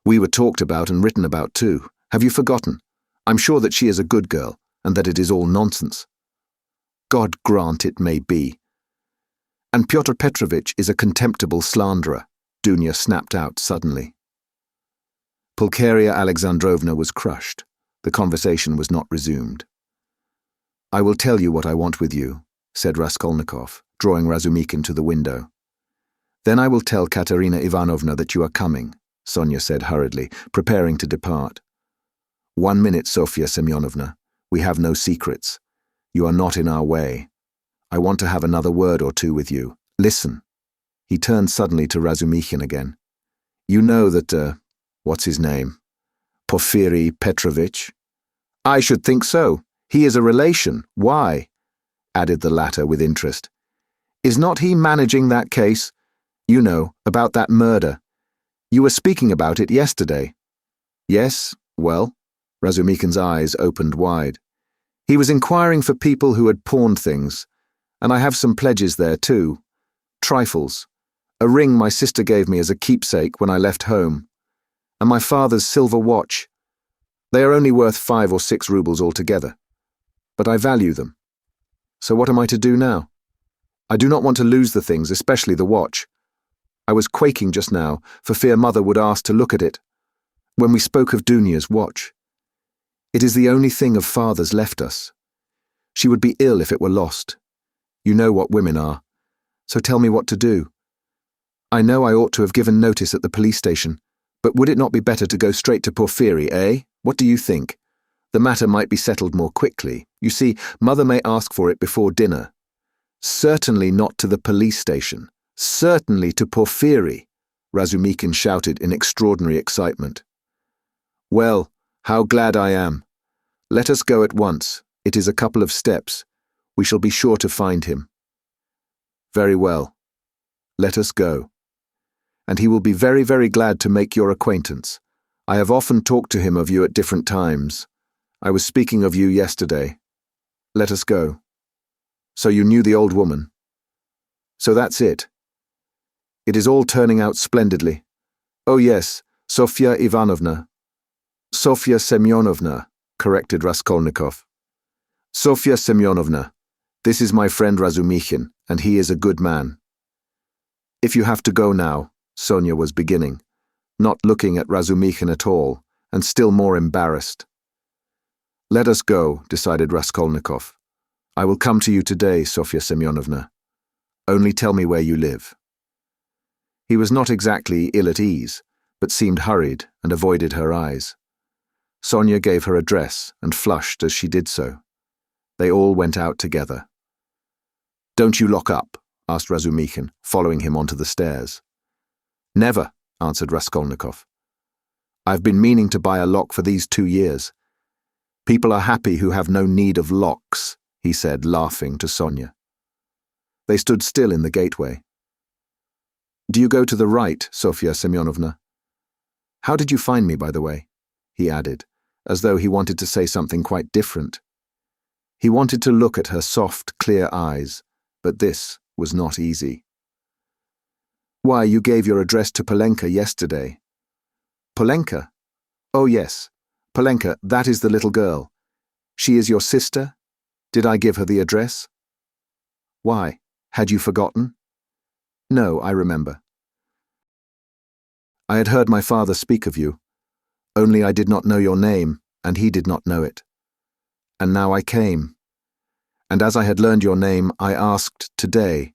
We were talked about and written about too. Have you forgotten? I'm sure that she is a good girl, and that it is all nonsense. God grant it may be. And Pyotr Petrovitch is a contemptible slanderer, Dunya snapped out suddenly. Pulcheria Alexandrovna was crushed. The conversation was not resumed. I will tell you what I want with you, said Raskolnikov, drawing Razumikin to the window. Then I will tell Katerina Ivanovna that you are coming, Sonia said hurriedly, preparing to depart. 1 minute, Sofya Semyonovna. We have no secrets. You are not in our way. I want to have another word or two with you. Listen. He turned suddenly to Razumikin again. You know that, what's his name? Porfiry Petrovitch? I should think so. He is a relation. Why? Added the latter with interest. Is not he managing that case? You know, about that murder. You were speaking about it yesterday. Yes, well, Razumikin's eyes opened wide. He was inquiring for people who had pawned things, and I have some pledges there too. Trifles. A ring my sister gave me as a keepsake when I left home, and my father's silver watch. They are only worth 5 or 6 rubles altogether, but I value them. So what am I to do now? I do not want to lose the things, especially the watch. I was quaking just now, for fear Mother would ask to look at it, when we spoke of Dunya's watch. It is the only thing of Father's left us. She would be ill if it were lost. You know what women are, so tell me what to do. I know I ought to have given notice at the police station, but would it not be better to go straight to Porfiry, eh? What do you think? The matter might be settled more quickly. You see, Mother may ask for it before dinner. Certainly not to the police station. Certainly to Porfiry, Razumikin shouted in extraordinary excitement. Well, how glad I am. Let us go at once. It is a couple of steps. We shall be sure to find him. Very well. Let us go. And he will be very, very glad to make your acquaintance. I have often talked to him of you at different times. I was speaking of you yesterday. Let us go. So you knew the old woman? So that's it. It is all turning out splendidly. Oh yes, Sofya Ivanovna. Sofya Semyonovna, corrected Raskolnikov. Sofya Semyonovna, this is my friend Razumikin, and he is a good man. If you have to go now, Sonia was beginning, not looking at Razumikin at all, and still more embarrassed. Let us go, decided Raskolnikov. I will come to you today, Sofya Semyonovna. Only tell me where you live. He was not exactly ill at ease, but seemed hurried and avoided her eyes. Sonia gave her address and flushed as she did so. They all went out together. Don't you lock up? Asked Razumikin, following him onto the stairs. Never, answered Raskolnikov. I've been meaning to buy a lock for these 2 years. People are happy who have no need of locks, he said, laughing to Sonia. They stood still in the gateway. Do you go to the right, Sofya Semyonovna? How did you find me, by the way? He added, as though he wanted to say something quite different. He wanted to look at her soft, clear eyes, but this was not easy. Why, you gave your address to Polenka yesterday. Polenka? Oh yes, Polenka, that is the little girl. She is your sister? Did I give her the address? Why, had you forgotten? No, I remember. I had heard my father speak of you, only I did not know your name, and he did not know it. And now I came. And as I had learned your name, I asked today,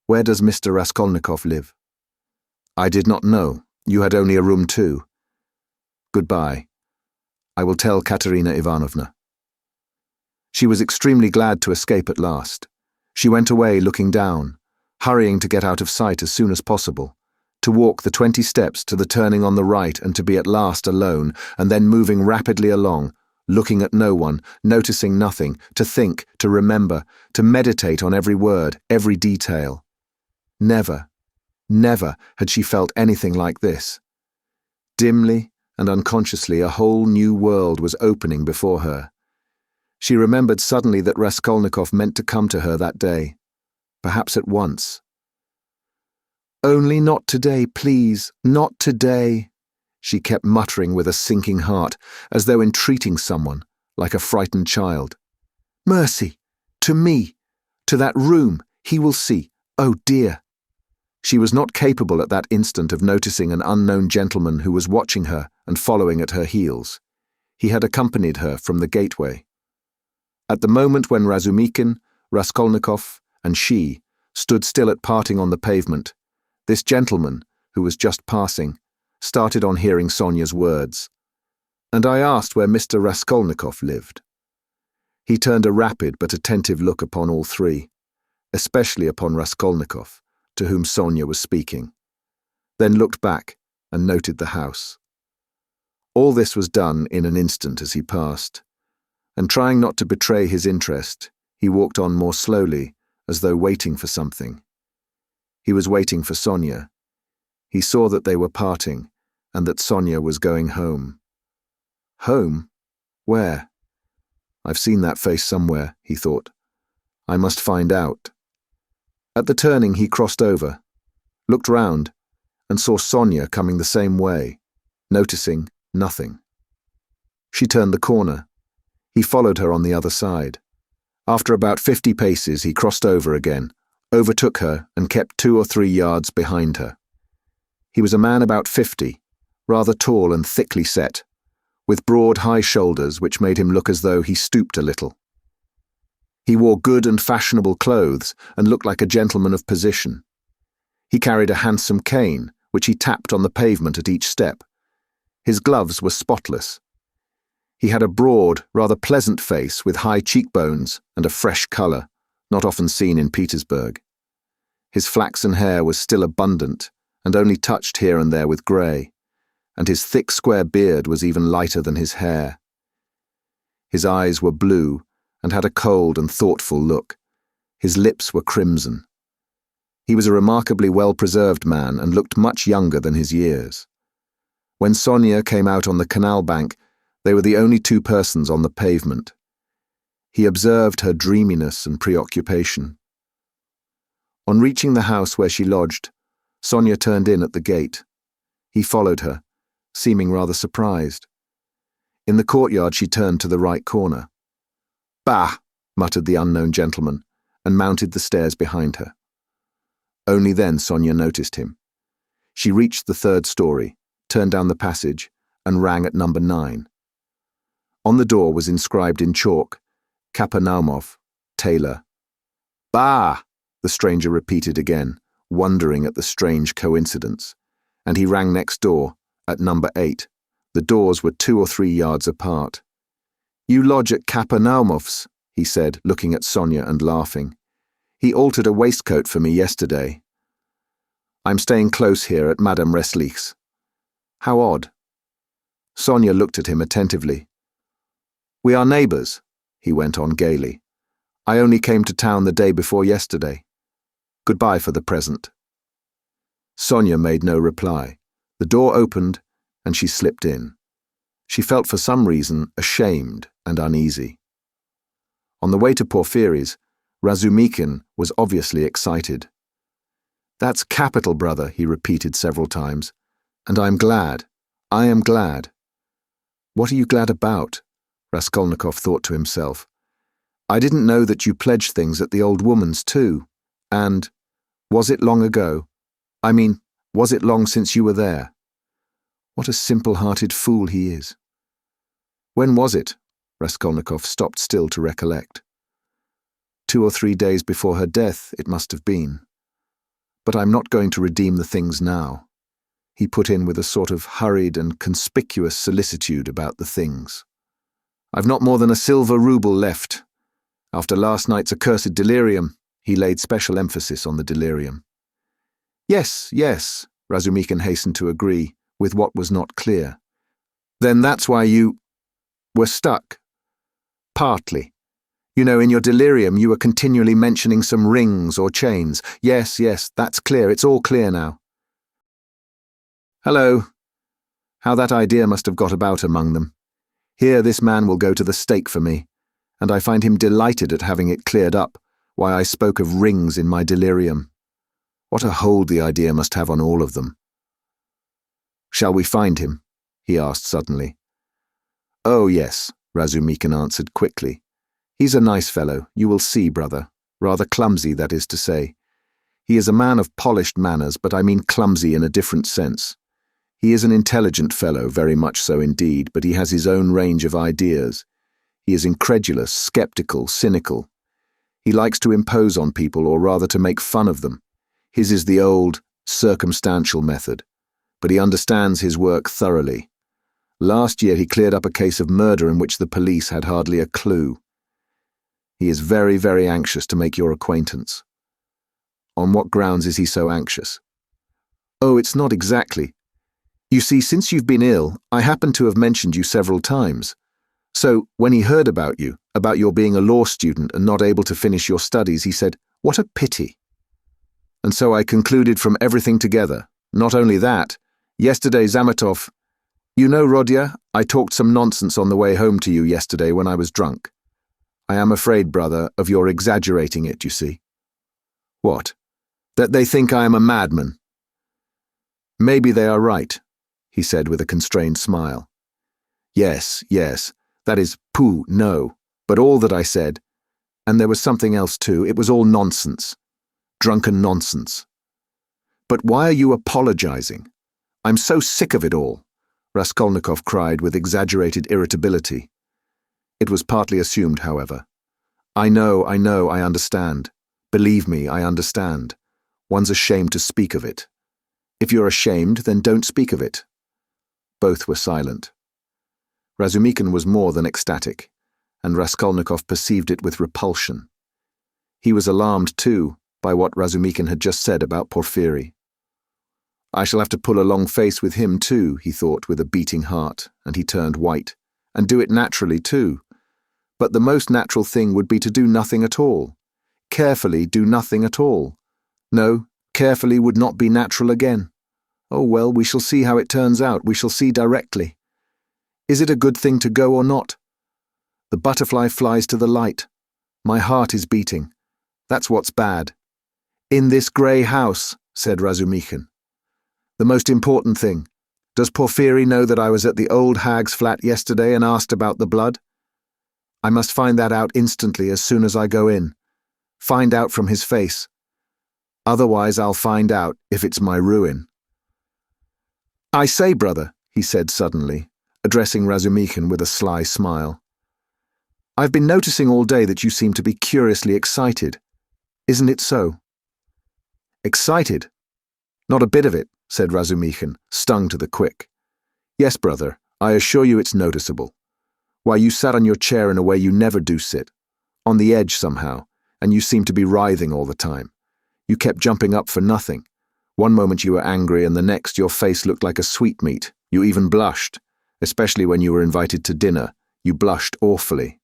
where does Mr. Raskolnikov live? I did not know. You had only a room too. Goodbye. I will tell Katerina Ivanovna. She was extremely glad to escape at last. She went away looking down, hurrying to get out of sight as soon as possible, to walk the 20 steps to the turning on the right and to be at last alone, and then moving rapidly along, looking at no one, noticing nothing, to think, to remember, to meditate on every word, every detail. Never, never had she felt anything like this. Dimly and unconsciously, a whole new world was opening before her. She remembered suddenly that Raskolnikov meant to come to her that day, perhaps at once. Only not today, please, not today, she kept muttering with a sinking heart, as though entreating someone, like a frightened child. Mercy, To me. To that room. He will see. Oh dear. She was not capable at that instant of noticing an unknown gentleman who was watching her and following at her heels. He had accompanied her from the gateway. At the moment when Razumikin, Raskolnikov, and she stood still at parting on the pavement, this gentleman, who was just passing, started on hearing Sonia's words. And I asked where Mr. Raskolnikov lived. He turned a rapid but attentive look upon all three, especially upon Raskolnikov, to whom Sonia was speaking, then looked back and noted the house. All this was done in an instant as he passed, and trying not to betray his interest, he walked on more slowly, as though waiting for something. He was waiting for Sonia. He saw that they were parting, and that Sonia was going home. Home? Where? I've seen that face somewhere, he thought. I must find out. At the turning he crossed over, looked round, and saw Sonia coming the same way, noticing nothing. She turned the corner. He followed her on the other side. After about 50 paces he crossed over again, overtook her and kept 2 or 3 yards behind her. He was a man about 50, rather tall and thickly set, with broad high shoulders which made him look as though he stooped a little. He wore good and fashionable clothes and looked like a gentleman of position. He carried a handsome cane, which he tapped on the pavement at each step. His gloves were spotless. He had a broad, rather pleasant face with high cheekbones and a fresh colour, not often seen in Petersburg. His flaxen hair was still abundant and only touched here and there with grey, and his thick square beard was even lighter than his hair. His eyes were blue and had a cold and thoughtful look. His lips were crimson. He was a remarkably well-preserved man and looked much younger than his years. When Sonia came out on the canal bank, they were the only 2 persons on the pavement. He observed her dreaminess and preoccupation. On reaching the house where she lodged, Sonia turned in at the gate. He followed her, seeming rather surprised. In the courtyard she turned to the right corner. "Bah!" muttered the unknown gentleman, and mounted the stairs behind her. Only then Sonia noticed him. She reached the 3rd story, turned down the passage, and rang at number 9. On the door was inscribed in chalk, Kapernaumov, tailor. "Bah!" the stranger repeated again, wondering at the strange coincidence, and he rang next door, at number 8. The doors were 2 or 3 yards apart. "You lodge at Kapernaumov's," he said, looking at Sonia and laughing. "He altered a waistcoat for me yesterday. I'm staying close here at Madame Reslich's." "How odd." Sonia looked at him attentively. "We are neighbours," he went on gaily. "I only came to town the day before yesterday. Goodbye for the present." Sonia made no reply. The door opened, and she slipped in. She felt for some reason ashamed and uneasy. On the way to Porfiry's, Razumikin was obviously excited. "That's capital, brother," he repeated several times. "And I'm glad. I am glad." "What are you glad about?" Raskolnikov thought to himself. "I didn't know that you pledged things at the old woman's too. And, was it long ago? I mean, was it long since you were there? What a simple-hearted fool he is." "When was it?" Raskolnikov stopped still to recollect. 2 or 3 days before her death, it must have been. "But I'm not going to redeem the things now," he put in with a sort of hurried and conspicuous solicitude about the things. "I've not more than a silver rouble left. After last night's accursed delirium," he laid special emphasis on the delirium. "Yes, yes," Razumikin hastened to agree, with what was not clear. "Then that's why you were stuck." "Partly. You know, in your delirium you were continually mentioning some rings or chains. Yes, yes, that's clear. It's all clear now." "Hello. How that idea must have got about among them. Here this man will go to the stake for me, and I find him delighted at having it cleared up, why I spoke of rings in my delirium. What a hold the idea must have on all of them." "Shall we find him?" he asked suddenly. "Oh, yes," Razumikin answered quickly. He's a nice fellow, you will see, brother. Rather clumsy, that is to say. He is a man of polished manners, but I mean clumsy in a different sense. He is an intelligent fellow, very much so indeed, but he has his own range of ideas. He is incredulous, skeptical, cynical. He likes to impose on people, or rather to make fun of them. His is the old, circumstantial method, but he understands his work thoroughly. Last year he cleared up a case of murder in which the police had hardly a clue. He is very, very anxious to make your acquaintance. On what grounds is he so anxious? Oh, it's not exactly. You see, since you've been ill, I happen to have mentioned you several times. So, when he heard about you, about your being a law student and not able to finish your studies, he said, "What a pity." And so I concluded from everything together. Not only that, yesterday Zametov... You know, Rodya, I talked some nonsense on the way home to you yesterday when I was drunk. I am afraid, brother, of your exaggerating it, you see. What? That they think I am a madman. Maybe they are right, he said with a constrained smile. Yes, that is, pooh, no, but all that I said, and there was something else too, it was all nonsense. Drunken nonsense. But why are you apologizing? I'm so sick of it all, Raskolnikov cried with exaggerated irritability. It was partly assumed, however. I know, I understand. Believe me, I understand. One's ashamed to speak of it. If you're ashamed, then don't speak of it. Both were silent. Razumikin was more than ecstatic, and Raskolnikov perceived it with repulsion. He was alarmed, too, by what Razumikin had just said about Porfiry. I shall have to pull a long face with him, too, he thought with a beating heart, and he turned white, and do it naturally, too. But the most natural thing would be to do nothing at all. Carefully do nothing at all. No, carefully would not be natural again. Oh well, we shall see how it turns out, we shall see directly. Is it a good thing to go or not? The butterfly flies to the light. My heart is beating. That's what's bad. In this grey house, said Razumikin. The most important thing. Does Porfiry know that I was at the old hag's flat yesterday and asked about the blood? I must find that out instantly as soon as I go in. Find out from his face. Otherwise I'll find out if it's my ruin. I say, brother, he said suddenly, addressing Razumikin with a sly smile. I've been noticing all day that you seem to be curiously excited. Isn't it so? Excited? Not a bit of it, said Razumikin, stung to the quick. Yes, brother, I assure you it's noticeable. Why, you sat on your chair in a way you never do sit, on the edge somehow, and you seemed to be writhing all the time. You kept jumping up for nothing. One moment you were angry, and the next your face looked like a sweetmeat. You even blushed, especially when you were invited to dinner. You blushed awfully.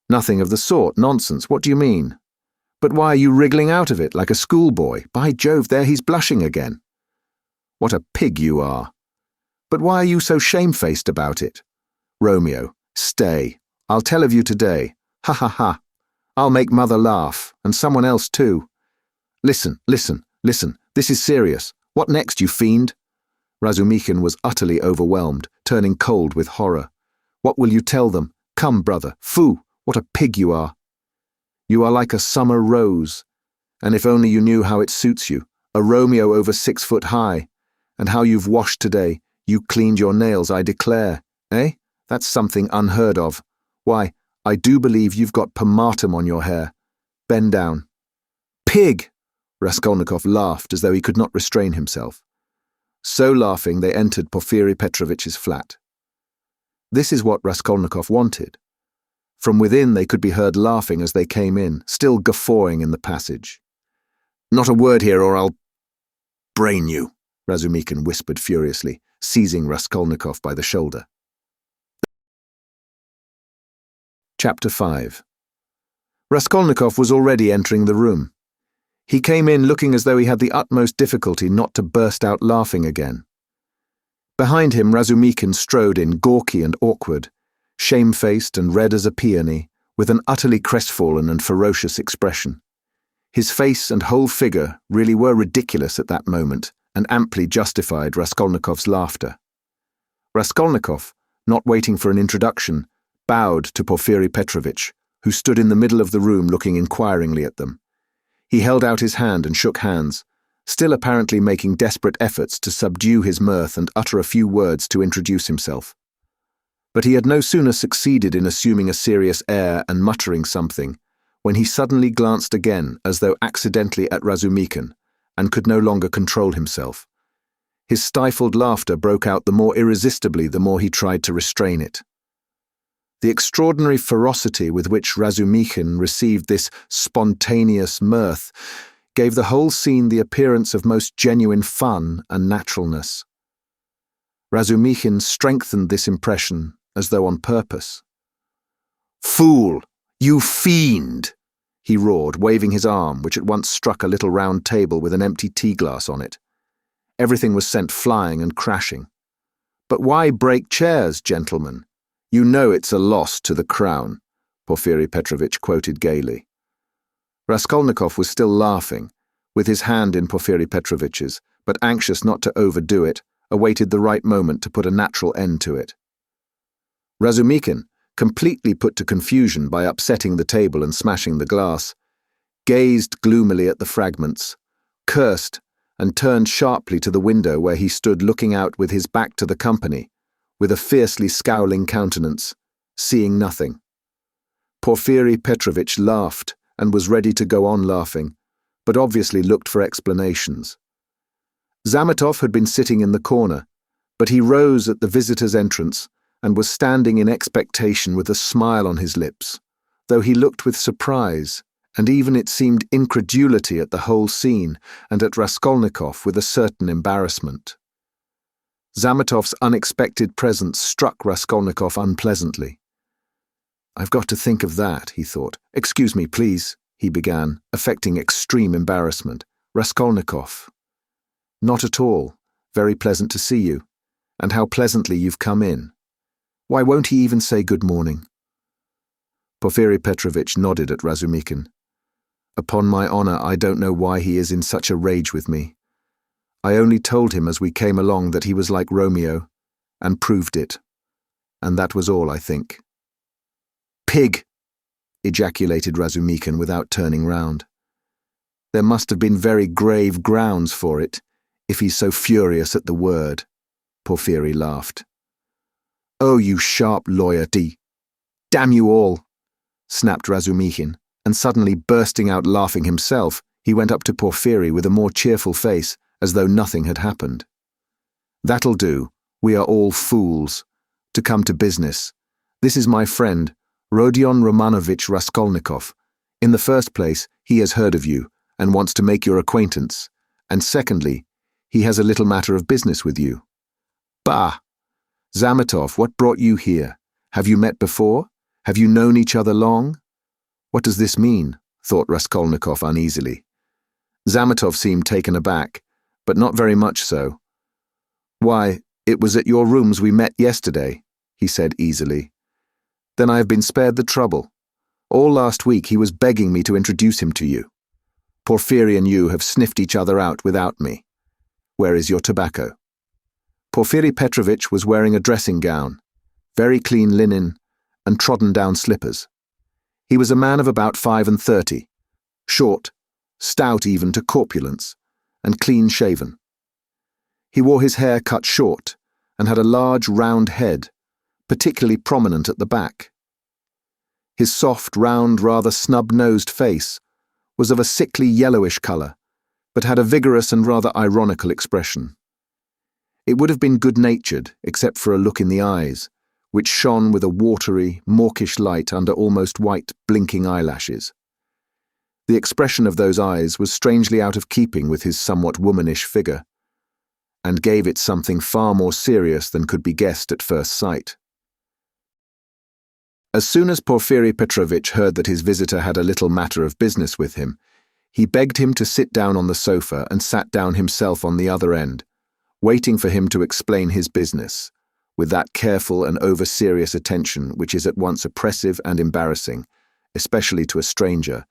Nothing of the sort, nonsense, what do you mean? But why are you wriggling out of it like a schoolboy? By Jove, there he's blushing again. What a pig you are. But why are you so shamefaced about it? Romeo, stay. I'll tell of you today. Ha ha ha. I'll make mother laugh, and someone else too. Listen. This is serious. What next, you fiend? Razumikin was utterly overwhelmed, turning cold with horror. What will you tell them? Come, brother. Foo, what a pig you are. You are like a summer rose, and if only you knew how it suits you, a Romeo over 6 foot high, and how you've washed today, you cleaned your nails, I declare. Eh? That's something unheard of. Why, I do believe you've got pomatum on your hair. Bend down. Pig! Raskolnikov laughed as though he could not restrain himself. So laughing, they entered Porfiry Petrovitch's flat. This is what Raskolnikov wanted. From within they could be heard laughing as they came in, still guffawing in the passage. Not a word here or I'll brain you, Razumikin whispered furiously, seizing Raskolnikov by the shoulder. Chapter 5. Raskolnikov was already entering the room. He came in looking as though he had the utmost difficulty not to burst out laughing again. Behind him Razumikin strode in, gawky and awkward, shamefaced and red as a peony, with an utterly crestfallen and ferocious expression. His face and whole figure really were ridiculous at that moment, and amply justified Raskolnikov's laughter. Raskolnikov, not waiting for an introduction, bowed to Porfiry Petrovitch, who stood in the middle of the room looking inquiringly at them. He held out his hand and shook hands, still apparently making desperate efforts to subdue his mirth and utter a few words to introduce himself. But he had no sooner succeeded in assuming a serious air and muttering something, when he suddenly glanced again as though accidentally at Razumikin, and could no longer control himself. His stifled laughter broke out the more irresistibly the more he tried to restrain it. The extraordinary ferocity with which Razumikin received this spontaneous mirth gave the whole scene the appearance of most genuine fun and naturalness. Razumikin strengthened this impression as though on purpose. "Fool! You fiend!" he roared, waving his arm, which at once struck a little round table with an empty tea glass on it. Everything was sent flying and crashing. "But why break chairs, gentlemen? You know it's a loss to the crown," Porfiri Petrovitch quoted gaily. Raskolnikov was still laughing, with his hand in Porfiri Petrovitch's, but anxious not to overdo it, awaited the right moment to put a natural end to it. Razumikin, completely put to confusion by upsetting the table and smashing the glass, gazed gloomily at the fragments, cursed, and turned sharply to the window where he stood looking out with his back to the company, with a fiercely scowling countenance, seeing nothing. Porfiri Petrovitch laughed and was ready to go on laughing, but obviously looked for explanations. Zametov had been sitting in the corner, but he rose at the visitor's entrance and was standing in expectation with a smile on his lips, though he looked with surprise, and even it seemed incredulity at the whole scene, and at Raskolnikov with a certain embarrassment. Zametov's unexpected presence struck Raskolnikov unpleasantly. "I've got to think of that," he thought. "Excuse me, please," he began, affecting extreme embarrassment. "Raskolnikov." "Not at all. Very pleasant to see you. And how pleasantly you've come in. Why won't he even say good morning?" Porfiri Petrovitch nodded at Razumikin. "Upon my honor, I don't know why he is in such a rage with me. I only told him as we came along that he was like Romeo, and proved it. And that was all, I think." "Pig!" ejaculated Razumikin without turning round. "There must have been very grave grounds for it, if he's so furious at the word," Porfiri laughed. "Oh, you sharp lawyer, damn you all!" snapped Razumikin, and suddenly bursting out laughing himself, he went up to Porfiri with a more cheerful face, as though nothing had happened. "That'll do. We are all fools. To come to business. This is my friend, Rodion Romanovich Raskolnikov. In the first place, he has heard of you, and wants to make your acquaintance, and secondly, he has a little matter of business with you." "Bah! Zametov, what brought you here? Have you met before? Have you known each other long?" "What does this mean?" thought Raskolnikov uneasily. Zametov seemed taken aback, but not very much so. "Why, it was at your rooms we met yesterday," he said easily. "Then I have been spared the trouble. All last week he was begging me to introduce him to you. Porfiri and you have sniffed each other out without me. Where is your tobacco?" Porfiri Petrovitch was wearing a dressing gown, very clean linen, and trodden-down slippers. He was a man of about 35, short, stout even to corpulence, and clean-shaven. He wore his hair cut short, and had a large round head, particularly prominent at the back. His soft, round, rather snub-nosed face was of a sickly yellowish colour, but had a vigorous and rather ironical expression. It would have been good-natured, except for a look in the eyes, which shone with a watery, mawkish light under almost white, blinking eyelashes. The expression of those eyes was strangely out of keeping with his somewhat womanish figure, and gave it something far more serious than could be guessed at first sight. As soon as Porfiri Petrovitch heard that his visitor had a little matter of business with him, he begged him to sit down on the sofa and sat down himself on the other end, waiting for him to explain his business, with that careful and over-serious attention which is at once oppressive and embarrassing, especially to a stranger,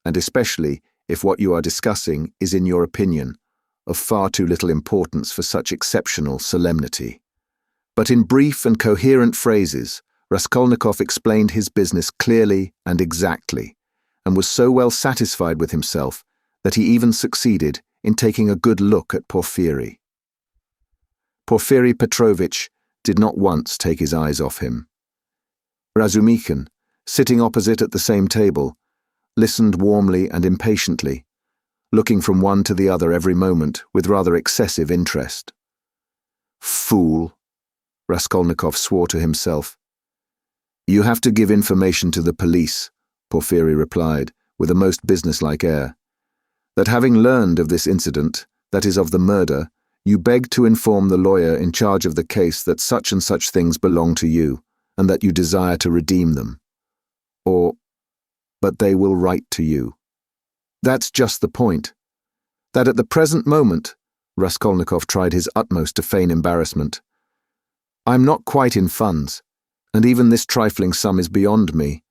and especially if what you are discussing is, in your opinion, of far too little importance for such exceptional solemnity. But in brief and coherent phrases, Raskolnikov explained his business clearly and exactly, and was so well satisfied with himself that he even succeeded in taking a good look at Porfiry. Porfiry Petrovitch did not once take his eyes off him. Razumikin, sitting opposite at the same table, listened warmly and impatiently, looking from one to the other every moment with rather excessive interest. "Fool," Raskolnikov swore to himself. "You have to give information to the police," Porfiry replied, with a most businesslike air. "That having learned of this incident, that is of the murder, you beg to inform the lawyer in charge of the case that such and such things belong to you, and that you desire to redeem them. But they will write to you. That's just the point. That at the present moment," Raskolnikov tried his utmost to feign embarrassment, "I'm not quite in funds, and even this trifling sum is beyond me.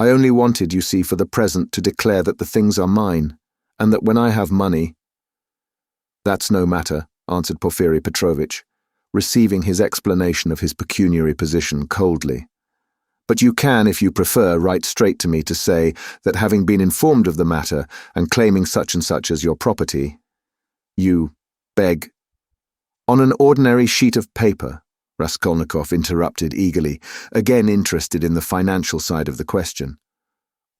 I only wanted, you see, for the present to declare that the things are mine, and that when I have money—" "That's no matter," answered Porfiry Petrovitch, receiving his explanation of his pecuniary position coldly. "But you can, if you prefer, write straight to me to say that having been informed of the matter and claiming such and such as your property, you beg—" "On an ordinary sheet of paper," Raskolnikov interrupted eagerly, again interested in the financial side of the question.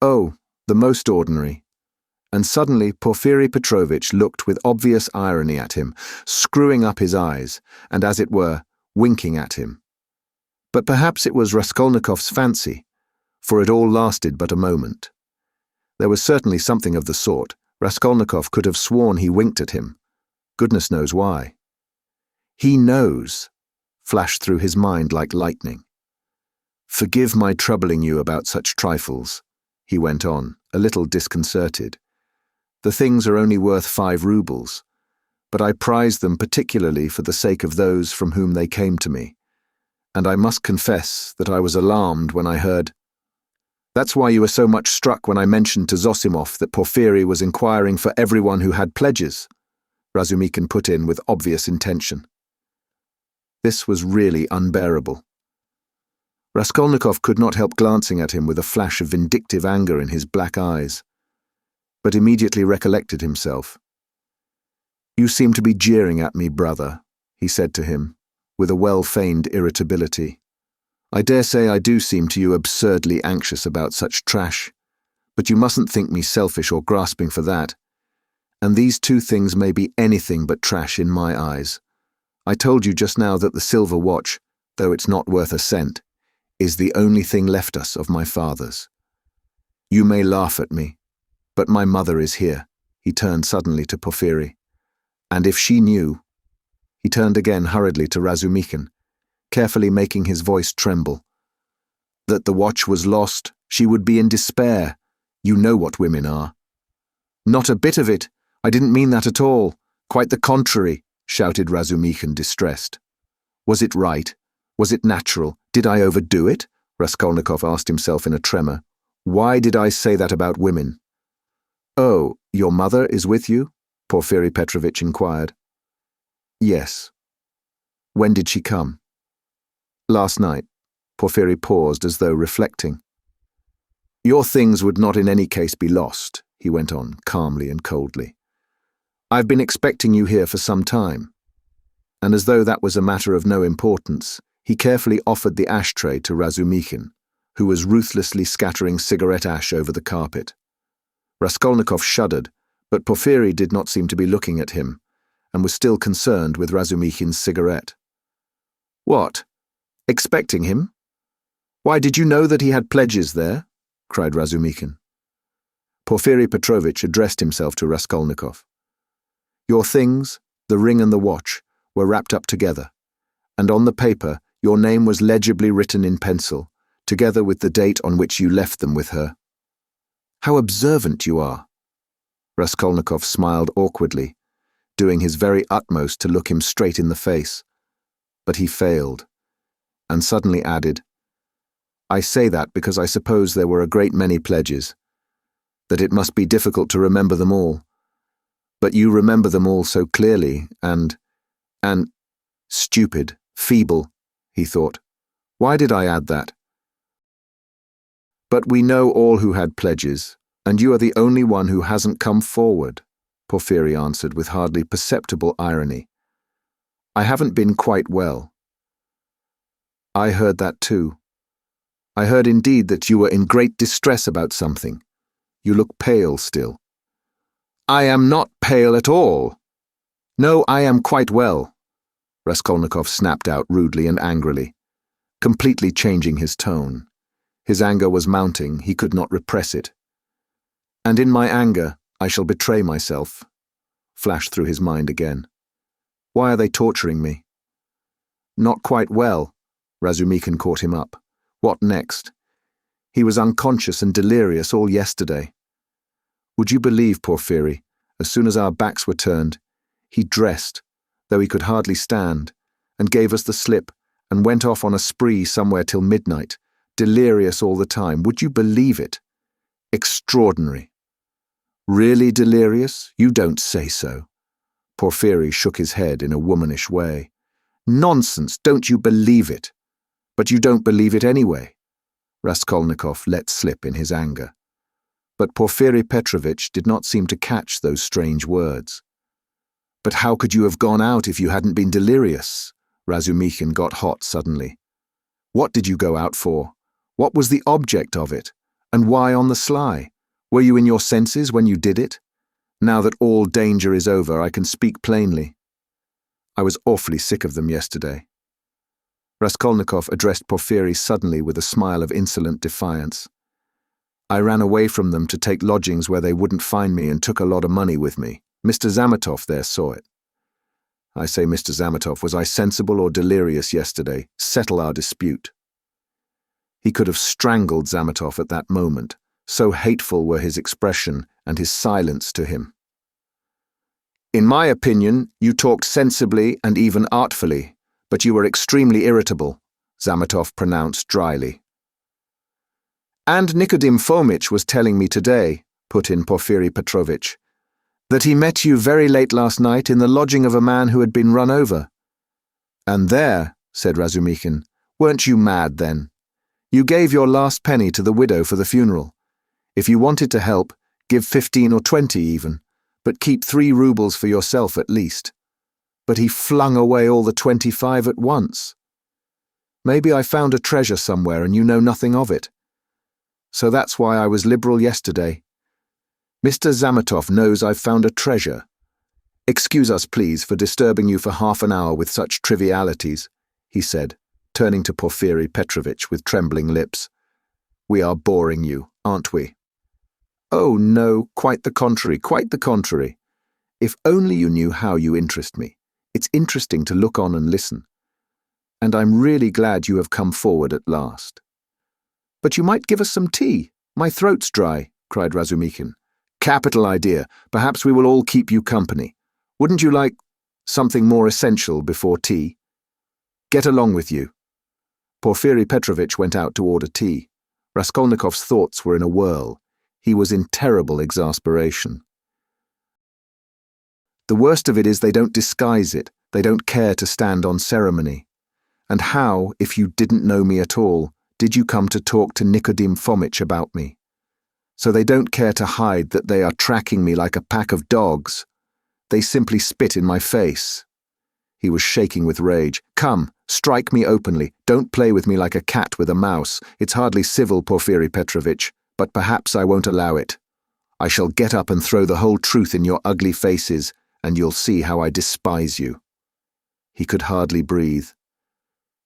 "Oh, the most ordinary." And suddenly Porfiry Petrovitch looked with obvious irony at him, screwing up his eyes, and as it were, winking at him. But perhaps it was Raskolnikov's fancy, for it all lasted but a moment. There was certainly something of the sort. Raskolnikov could have sworn he winked at him. Goodness knows why. "He knows," flashed through his mind like lightning. "Forgive my troubling you about such trifles," he went on, a little disconcerted. "The things are only worth 5 rubles, but I prize them particularly for the sake of those from whom they came to me. And I must confess that I was alarmed when I heard—" "That's why you were so much struck when I mentioned to Zosimov that Porfiry was inquiring for everyone who had pledges," Razumikin put in with obvious intention. This was really unbearable. Raskolnikov could not help glancing at him with a flash of vindictive anger in his black eyes, but immediately recollected himself. "You seem to be jeering at me, brother," he said to him, with a well-feigned irritability. "I dare say I do seem to you absurdly anxious about such trash, but you mustn't think me selfish or grasping for that. And these 2 things may be anything but trash in my eyes. I told you just now that the silver watch, though it's not worth a cent, is the only thing left us of my father's. You may laugh at me, but my mother is here," he turned suddenly to Porfiry. "And if she knew—" He turned again hurriedly to Razumikin, carefully making his voice tremble. "That the watch was lost, she would be in despair. You know what women are." "Not a bit of it. I didn't mean that at all. Quite the contrary," shouted Razumikin, distressed. "Was it right? Was it natural? Did I overdo it?" Raskolnikov asked himself in a tremor. "Why did I say that about women?" "Oh, your mother is with you?" Porfiry Petrovitch inquired. "Yes." "When did she come?" "Last night." Porfiry paused as though reflecting. "Your things would not in any case be lost," he went on, calmly and coldly. "I've been expecting you here for some time." And as though that was a matter of no importance, he carefully offered the ashtray to Razumikin, who was ruthlessly scattering cigarette ash over the carpet. Raskolnikov shuddered, but Porfiry did not seem to be looking at him, and was still concerned with Razumikin's cigarette. "What? Expecting him? Why, did you know that he had pledges there?" cried Razumikin. Porfiry Petrovitch addressed himself to Raskolnikov. "Your things, the ring and the watch, were wrapped up together, and on the paper your name was legibly written in pencil, together with the date on which you left them with her." "How observant you are!" Raskolnikov smiled awkwardly, doing his very utmost to look him straight in the face. But he failed, and suddenly added, "I say that because I suppose there were a great many pledges, that it must be difficult to remember them all. But you remember them all so clearly, and stupid, feeble," he thought, Why did I add that? But we know all who had pledges, and you are the only one who hasn't come forward, Porphyry answered with hardly perceptible irony. I haven't been quite well. I heard that too. I heard indeed that you were in great distress about something. You look pale still. I am not pale at all. No, I am quite well, Raskolnikov snapped out rudely and angrily, completely changing his tone. His anger was mounting, he could not repress it. And in my anger, I shall betray myself, flashed through his mind again. Why are they torturing me? Not quite well, Razumikin caught him up. What next? He was unconscious and delirious all yesterday. Would you believe, Porphyry, as soon as our backs were turned, he dressed, though he could hardly stand, and gave us the slip, and went off on a spree somewhere till midnight, delirious all the time. Would you believe it? Extraordinary. Really delirious? You don't say so. Porphyry shook his head in a womanish way. Nonsense, don't you believe it? But you don't believe it anyway, Raskolnikov let slip in his anger. But Porphyry Petrovitch did not seem to catch those strange words. But how could you have gone out if you hadn't been delirious? Razumikin got hot suddenly. What did you go out for? What was the object of it? And why on the sly? Were you in your senses when you did it? Now that all danger is over, I can speak plainly. I was awfully sick of them yesterday. Raskolnikov addressed Porphyry suddenly with a smile of insolent defiance. I ran away from them to take lodgings where they wouldn't find me and took a lot of money with me. Mr. Zametov there saw it. I say, Mr. Zametov, was I sensible or delirious yesterday? Settle our dispute. He could have strangled Zametov at that moment, so hateful were his expression and his silence to him. In my opinion, you talked sensibly and even artfully, but you were extremely irritable, Zametov pronounced dryly. And Nikodim Fomitch was telling me today, put in Porphyry Petrovitch, that he met you very late last night in the lodging of a man who had been run over. And there, said Razumikin, weren't you mad then? You gave your last penny to the widow for the funeral. If you wanted to help, give 15 or 20 even, but keep 3 rubles for yourself at least. But he flung away all the 25 at once. Maybe I found a treasure somewhere and you know nothing of it. So that's why I was liberal yesterday. Mr. Zametov knows I've found a treasure. Excuse us, please, for disturbing you for half an hour with such trivialities, he said, turning to Porphyry Petrovitch with trembling lips. We are boring you, aren't we? Oh, no, quite the contrary, quite the contrary. If only you knew how you interest me. It's interesting to look on and listen. And I'm really glad you have come forward at last. But you might give us some tea. My throat's dry, cried Razumikin. Capital idea. Perhaps we will all keep you company. Wouldn't you like something more essential before tea? Get along with you. Porphyry Petrovitch went out to order tea. Raskolnikov's thoughts were in a whirl. He was in terrible exasperation. The worst of it is they don't disguise it. They don't care to stand on ceremony. And how, if you didn't know me at all, did you come to talk to Nikodim Fomitch about me? So they don't care to hide that they are tracking me like a pack of dogs. They simply spit in my face. He was shaking with rage. Come, strike me openly. Don't play with me like a cat with a mouse. It's hardly civil, Porphyry Petrovitch, but perhaps I won't allow it. I shall get up and throw the whole truth in your ugly faces, and you'll see how I despise you. He could hardly breathe.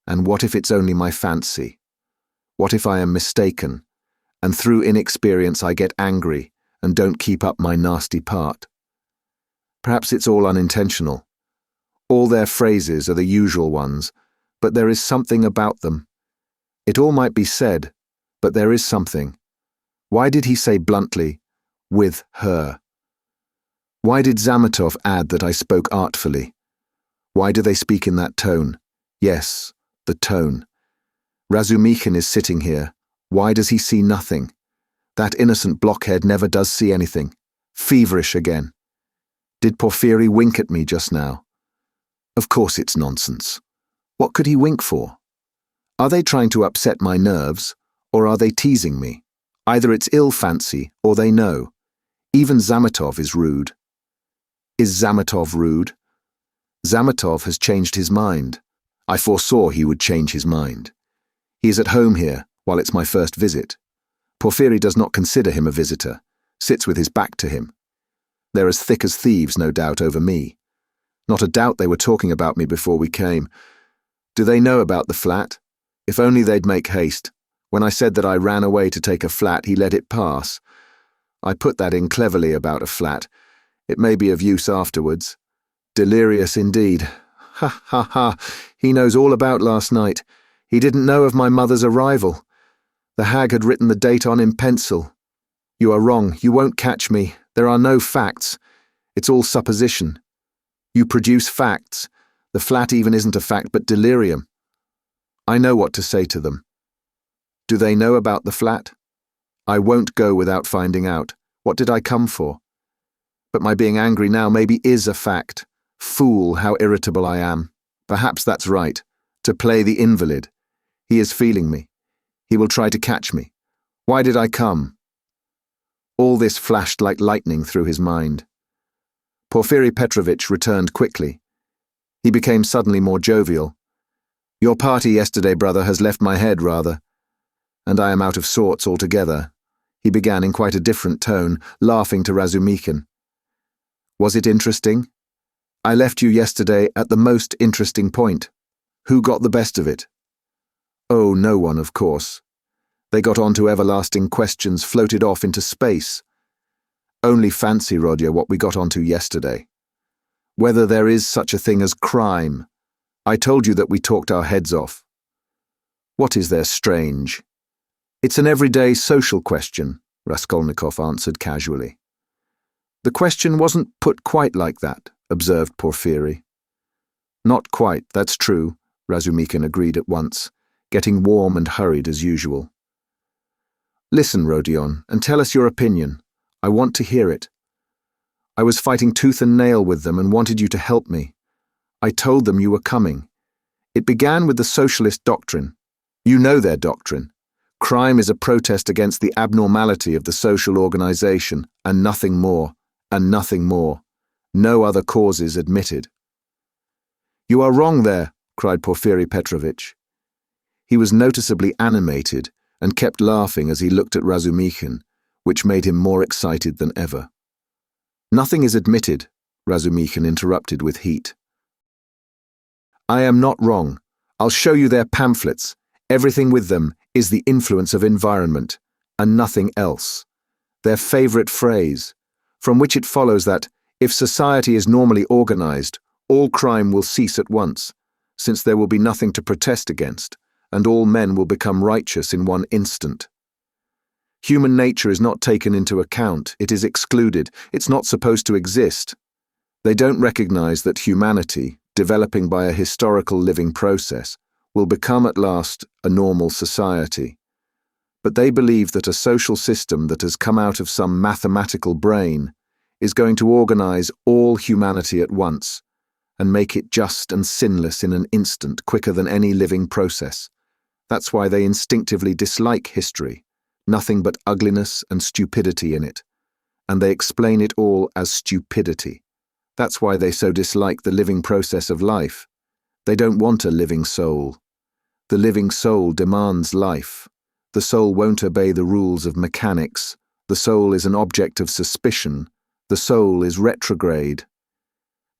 And what if it's only my fancy? What if I am mistaken, and through inexperience I get angry and don't keep up my nasty part? Perhaps it's all unintentional. All their phrases are the usual ones, but there is something about them. It all might be said, but there is something. Why did he say bluntly, with her? Why did Zametov add that I spoke artfully? Why do they speak in that tone? Yes, the tone. Razumikin is sitting here. Why does he see nothing? That innocent blockhead never does see anything. Feverish again. Did Porphyry wink at me just now? Of course it's nonsense. What could he wink for? Are they trying to upset my nerves, or are they teasing me? Either it's ill fancy, or they know. Even Zametov is rude. Is Zametov rude? Zametov has changed his mind. I foresaw he would change his mind. He is at home here, while it's my first visit. Porfiry does not consider him a visitor, sits with his back to him. They're as thick as thieves, no doubt, over me. Not a doubt they were talking about me before we came. Do they know about the flat? If only they'd make haste. When I said that I ran away to take a flat, he let it pass. I put that in cleverly about a flat. It may be of use afterwards. Delirious indeed. Ha, ha, ha. He knows all about last night. He didn't know of my mother's arrival. The hag had written the date on in pencil. You are wrong. You won't catch me. There are no facts. It's all supposition. You produce facts. The flat even isn't a fact, but delirium. I know what to say to them. Do they know about the flat? I won't go without finding out. What did I come for? But my being angry now maybe is a fact. Fool, how irritable I am. Perhaps that's right. To play the invalid. He is feeling me. He will try to catch me. Why did I come? All this flashed like lightning through his mind. Porfiry Petrovitch returned quickly. He became suddenly more jovial. Your party yesterday, brother, has left my head rather. And I am out of sorts altogether. He began in quite a different tone, laughing to Razumikin. Was it interesting? I left you yesterday at the most interesting point. Who got the best of it? Oh, no one, of course. They got on to everlasting questions, floated off into space. Only fancy, Rodya, what we got onto yesterday. Whether there is such a thing as crime. I told you that we talked our heads off. What is there strange? It's an everyday social question, Raskolnikov answered casually. The question wasn't put quite like that, observed Porfiry. Not quite, that's true, Razumikin agreed at once, getting warm and hurried as usual. Listen, Rodion, and tell us your opinion. I want to hear it. I was fighting tooth and nail with them and wanted you to help me. I told them you were coming. It began with the socialist doctrine. You know their doctrine. Crime is a protest against the abnormality of the social organization, and nothing more, and nothing more. No other causes admitted. You are wrong there, cried Porfiry Petrovitch. He was noticeably animated and kept laughing as he looked at Razumikin, which made him more excited than ever. Nothing is admitted, Razumikin interrupted with heat. I am not wrong. I'll show you their pamphlets. Everything with them is the influence of environment, and nothing else. Their favorite phrase, from which it follows that, if society is normally organized, all crime will cease at once, since there will be nothing to protest against, and all men will become righteous in one instant. Human nature is not taken into account, it is excluded, it's not supposed to exist. They don't recognize that humanity, developing by a historical living process, will become at last a normal society. But they believe that a social system that has come out of some mathematical brain is going to organize all humanity at once and make it just and sinless in an instant, quicker than any living process. That's why they instinctively dislike history, nothing but ugliness and stupidity in it, and they explain it all as stupidity. That's why they so dislike the living process of life. They don't want a living soul. The living soul demands life. The soul won't obey the rules of mechanics. The soul is an object of suspicion. The soul is retrograde.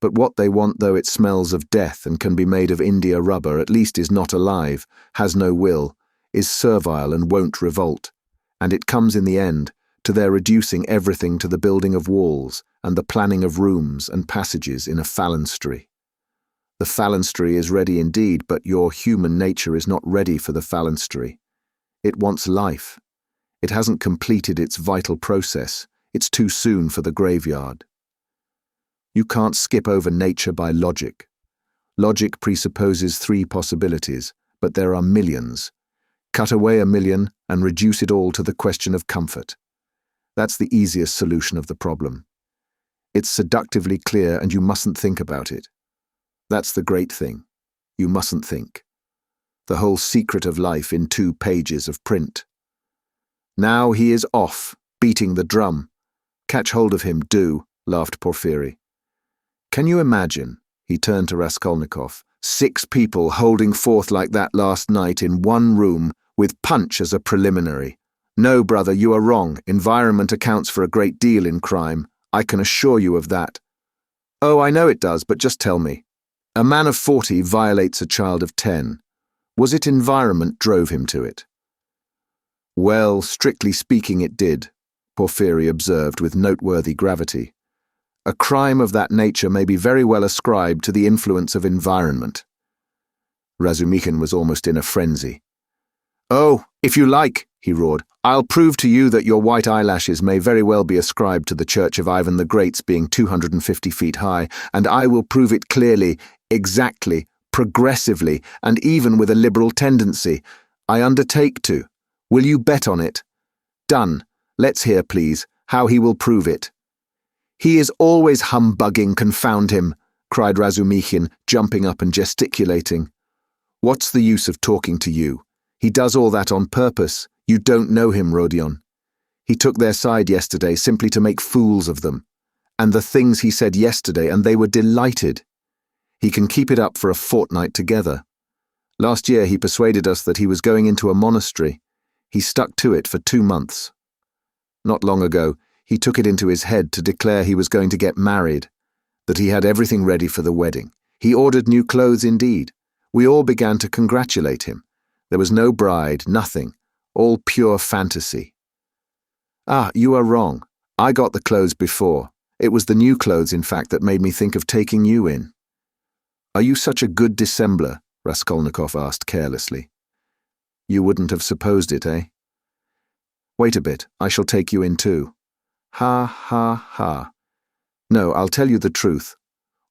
But what they want, though it smells of death and can be made of India rubber, at least is not alive, has no will, is servile and won't revolt. And it comes in the end to their reducing everything to the building of walls and the planning of rooms and passages in a phalanstery. The phalanstery is ready indeed, but your human nature is not ready for the phalanstery. It wants life. It hasn't completed its vital process. It's too soon for the graveyard. You can't skip over nature by logic. Logic presupposes 3 possibilities, but there are millions. Cut away a million and reduce it all to the question of comfort. That's the easiest solution of the problem. It's seductively clear and you mustn't think about it. That's the great thing. You mustn't think. the whole secret of life in 2 pages of print. Now he is off, beating the drum. Catch hold of him, do, laughed Porfiry. Can you imagine, he turned to Raskolnikov, 6 people holding forth like that last night in one room, with punch as a preliminary? No, brother, you are wrong. Environment accounts for a great deal in crime. I can assure you of that. Oh, I know it does, but just tell me. A man of 40 violates a child of 10. Was it environment drove him to it? Well, strictly speaking, it did, Porfiry observed with noteworthy gravity. A crime of that nature may be very well ascribed to the influence of environment. Razumikhin was almost in a frenzy. Oh, if you like, he roared, I'll prove to you that your white eyelashes may very well be ascribed to the church of Ivan the Great's being 250 feet high, and I will prove it clearly, exactly, progressively, and even with a liberal tendency. I undertake to. Will you bet on it? Done. Let's hear, please, how he will prove it. He is always humbugging, confound him, cried Razumikhin, jumping up and gesticulating. What's the use of talking to you? He does all that on purpose. You don't know him, Rodion. He took their side yesterday simply to make fools of them. And the things he said yesterday, and they were delighted. He can keep it up for a fortnight together. Last year he persuaded us that he was going into a monastery. He stuck to it for 2 months. Not long ago, he took it into his head to declare he was going to get married, that he had everything ready for the wedding. He ordered new clothes indeed. We all began to congratulate him. There was no bride, nothing, all pure fantasy. Ah, you are wrong. I got the clothes before. It was the new clothes, in fact, that made me think of taking you in. Are you such a good dissembler? Raskolnikov asked carelessly. You wouldn't have supposed it, eh? Wait a bit, I shall take you in too. Ha, ha, ha. No, I'll tell you the truth.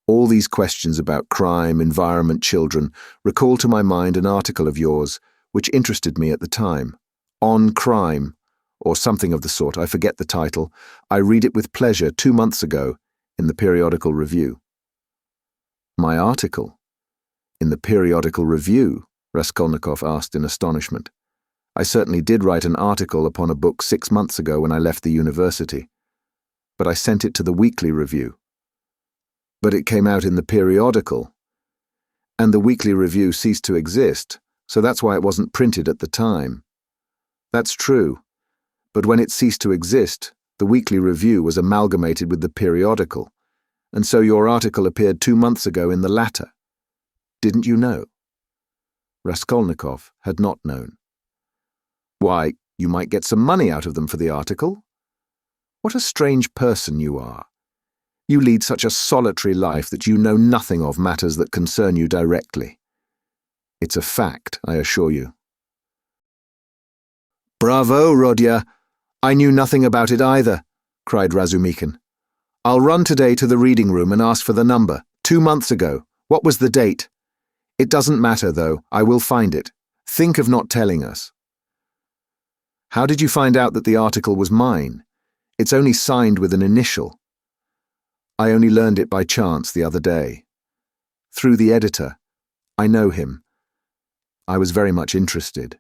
All these questions about crime, environment, children recall to my mind an article of yours which interested me at the time. On Crime, or something of the sort, I forget the title. I read it with pleasure 2 months ago in the Periodical Review. My article? In the Periodical Review? Raskolnikov asked in astonishment. I certainly did write an article upon a book 6 months ago when I left the university. But I sent it to the Weekly Review. But it came out in the periodical, and the Weekly Review ceased to exist, so that's why it wasn't printed at the time. That's true, but when it ceased to exist, the Weekly Review was amalgamated with the periodical, and so your article appeared 2 months ago in the latter. Didn't you know? Raskolnikov had not known. Why, you might get some money out of them for the article. What a strange person you are. You lead such a solitary life that you know nothing of matters that concern you directly. It's a fact, I assure you. Bravo, Rodya! I knew nothing about it either, cried Razumikhin. I'll run today to the reading room and ask for the number. 2 months ago. What was the date? It doesn't matter, though. I will find it. Think of not telling us. How did you find out that the article was mine? It's only signed with an initial. I only learned it by chance the other day. Through the editor. I know him. I was very much interested.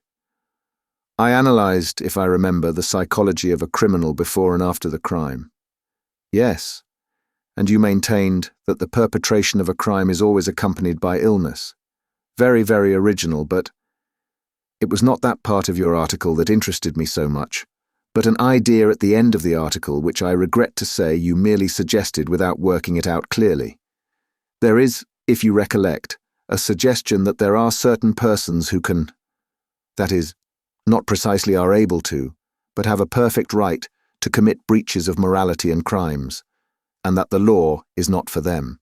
I analyzed, if I remember, the psychology of a criminal before and after the crime. Yes, and you maintained that the perpetration of a crime is always accompanied by illness. Very, very original, but it was not that part of your article that interested me so much, but an idea at the end of the article which I regret to say you merely suggested without working it out clearly. There is, if you recollect, a suggestion that there are certain persons who can, that is, not precisely are able to, but have a perfect right to commit breaches of morality and crimes, and that the law is not for them.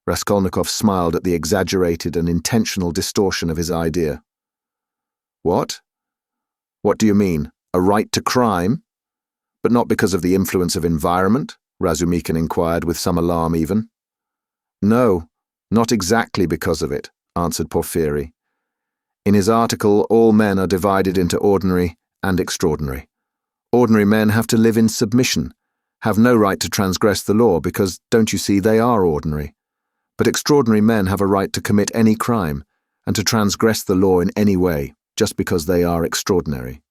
Raskolnikov smiled at the exaggerated and intentional distortion of his idea. What? What do you mean? A right to crime? But not because of the influence of environment? Razumikhin inquired with some alarm even. No, not exactly because of it, answered Porfiry. In his article, all men are divided into ordinary and extraordinary. Ordinary men have to live in submission, have no right to transgress the law because, don't you see, they are ordinary. But extraordinary men have a right to commit any crime, and to transgress the law in any way, just because they are extraordinary.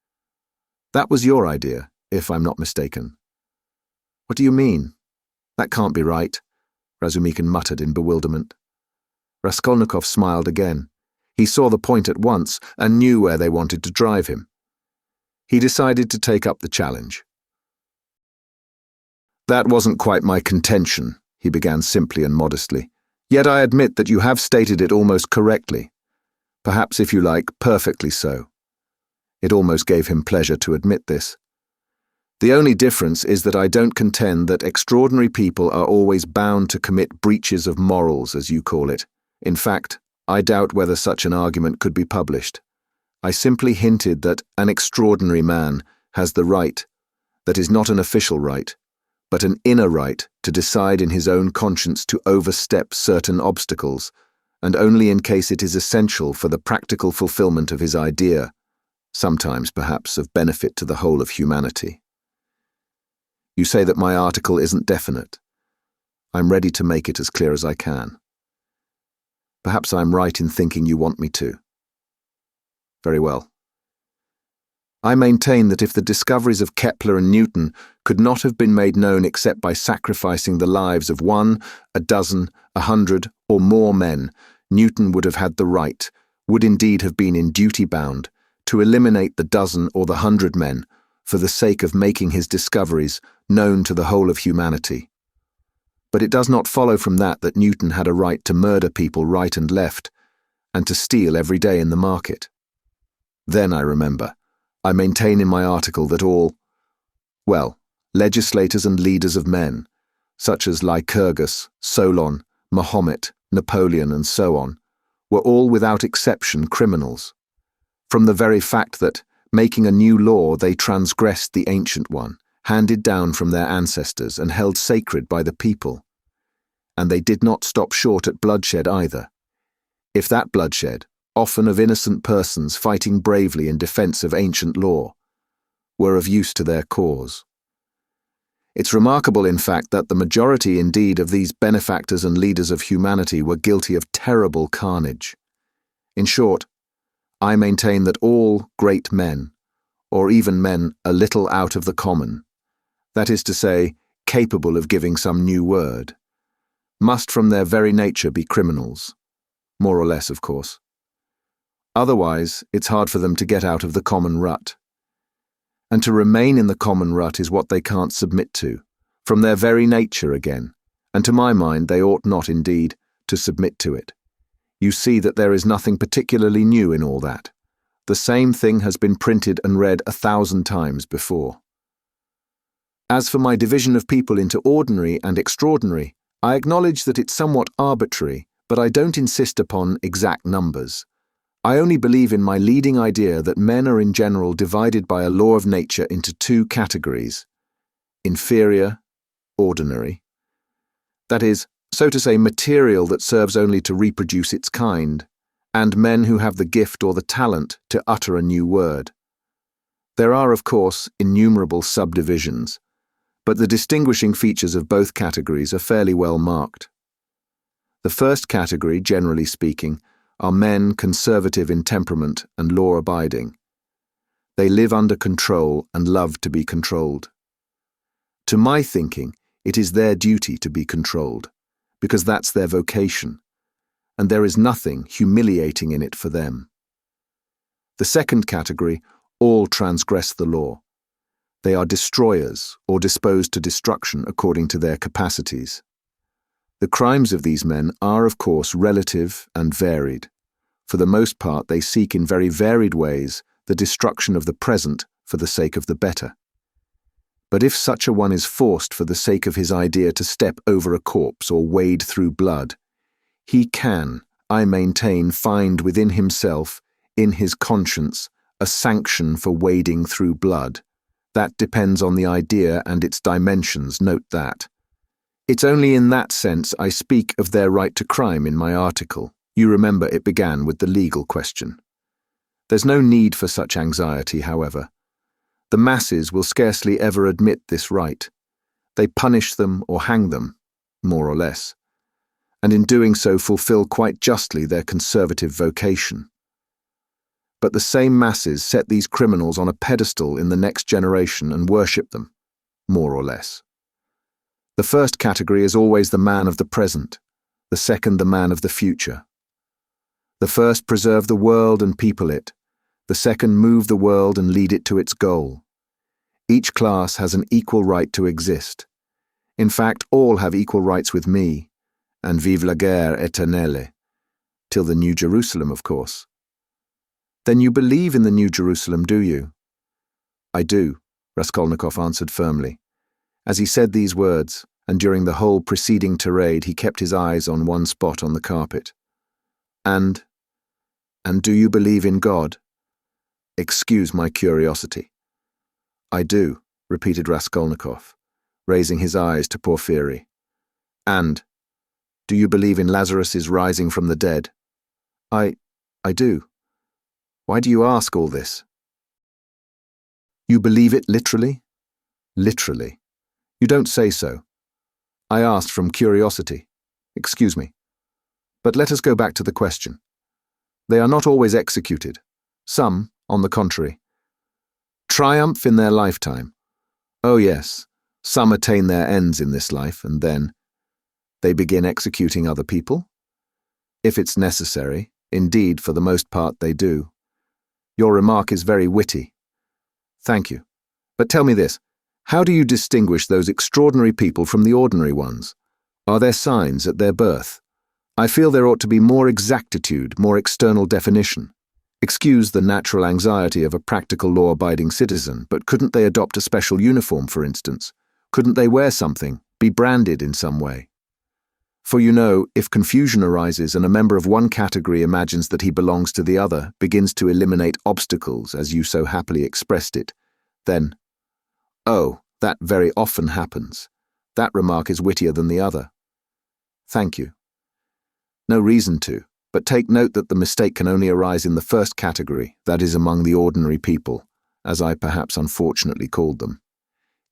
That was your idea, if I'm not mistaken. What do you mean? That can't be right, Razumikin muttered in bewilderment. Raskolnikov smiled again. He saw the point at once and knew where they wanted to drive him. He decided to take up the challenge. That wasn't quite my contention, he began simply and modestly. Yet I admit that you have stated it almost correctly. Perhaps, if you like, perfectly so. It almost gave him pleasure to admit this. The only difference is that I don't contend that extraordinary people are always bound to commit breaches of morals, as you call it. In fact, I doubt whether such an argument could be published. I simply hinted that an extraordinary man has the right, that is not an official right, but an inner right to decide in his own conscience to overstep certain obstacles, and only in case it is essential for the practical fulfillment of his idea, sometimes perhaps of benefit to the whole of humanity. You say that my article isn't definite. I'm ready to make it as clear as I can. Perhaps I'm right in thinking you want me to. Very well. I maintain that if the discoveries of Kepler and Newton could not have been made known except by sacrificing the lives of 1, 12, 100, or more men, Newton would have had the right, would indeed have been in duty bound, to eliminate the 12 or the 100 men for the sake of making his discoveries known to the whole of humanity. But it does not follow from that Newton had a right to murder people right and left, and to steal every day in the market. Then I remember, I maintain in my article that all, legislators and leaders of men, such as Lycurgus, Solon, Mahomet, Napoleon, and so on, were all without exception criminals, from the very fact that, making a new law, they transgressed the ancient one, handed down from their ancestors and held sacred by the people. And they did not stop short at bloodshed either. If that bloodshed, often of innocent persons fighting bravely in defense of ancient law, were of use to their cause. It's remarkable, in fact, that the majority indeed of these benefactors and leaders of humanity were guilty of terrible carnage. In short, I maintain that all great men, or even men a little out of the common, that is to say, capable of giving some new word, must from their very nature be criminals, more or less, of course. Otherwise, it's hard for them to get out of the common rut. And to remain in the common rut is what they can't submit to, from their very nature again, and to my mind they ought not indeed to submit to it. You see that there is nothing particularly new in all that. The same thing has been printed and read 1,000 times before. As for my division of people into ordinary and extraordinary, I acknowledge that it's somewhat arbitrary, but I don't insist upon exact numbers. I only believe in my leading idea that men are in general divided by a law of nature into 2 categories: inferior, ordinary. That is, so to say, material that serves only to reproduce its kind, and men who have the gift or the talent to utter a new word. There are, of course, innumerable subdivisions, but the distinguishing features of both categories are fairly well marked. The first category, generally speaking, are men conservative in temperament and law-abiding. They live under control and love to be controlled. To my thinking, it is their duty to be controlled, because that's their vocation, and there is nothing humiliating in it for them. The second category, all transgress the law. They are destroyers or disposed to destruction according to their capacities. The crimes of these men are, of course, relative and varied. For the most part, they seek in very varied ways the destruction of the present for the sake of the better. But if such a one is forced for the sake of his idea to step over a corpse or wade through blood, he can, I maintain, find within himself, in his conscience, a sanction for wading through blood. That depends on the idea and its dimensions, note that. It's only in that sense I speak of their right to crime in my article. You remember it began with the legal question. There's no need for such anxiety, however. The masses will scarcely ever admit this right. They punish them or hang them, more or less. and in doing so fulfill quite justly their conservative vocation. But the same masses set these criminals on a pedestal in the next generation and worship them, more or less. The first category is always the man of the present, the second the man of the future. The first preserve the world and people it, the second move the world and lead it to its goal. Each class has an equal right to exist. In fact, all have equal rights with me, and vive la guerre éternelle, till the New Jerusalem, of course. Then you believe in the New Jerusalem, do you? I do, Raskolnikov answered firmly. As he said these words, and during the whole preceding tirade he kept his eyes on one spot on the carpet. And do you believe in God? Excuse my curiosity. I do, repeated Raskolnikov, raising his eyes to Porfiry. And do you believe in Lazarus's rising from the dead? I do. Why do you ask all this? You believe it literally? Literally. You don't say so. I asked from curiosity. Excuse me. But let us go back to the question. They are not always executed. Some, on the contrary, triumph in their lifetime. Oh yes, some attain their ends in this life, and then they begin executing other people? If it's necessary, indeed, for the most part they do. Your remark is very witty. Thank you. But tell me this, how do you distinguish those extraordinary people from the ordinary ones? Are there signs at their birth? I feel there ought to be more exactitude, more external definition. Excuse the natural anxiety of a practical law-abiding citizen, but couldn't they adopt a special uniform, for instance? Couldn't they wear something, be branded in some way? For you know, if confusion arises and a member of one category imagines that he belongs to the other, begins to eliminate obstacles, as you so happily expressed it, then, oh, that very often happens. That remark is wittier than the other. Thank you. No reason to, but take note that the mistake can only arise in the first category, that is among the ordinary people, as I perhaps unfortunately called them.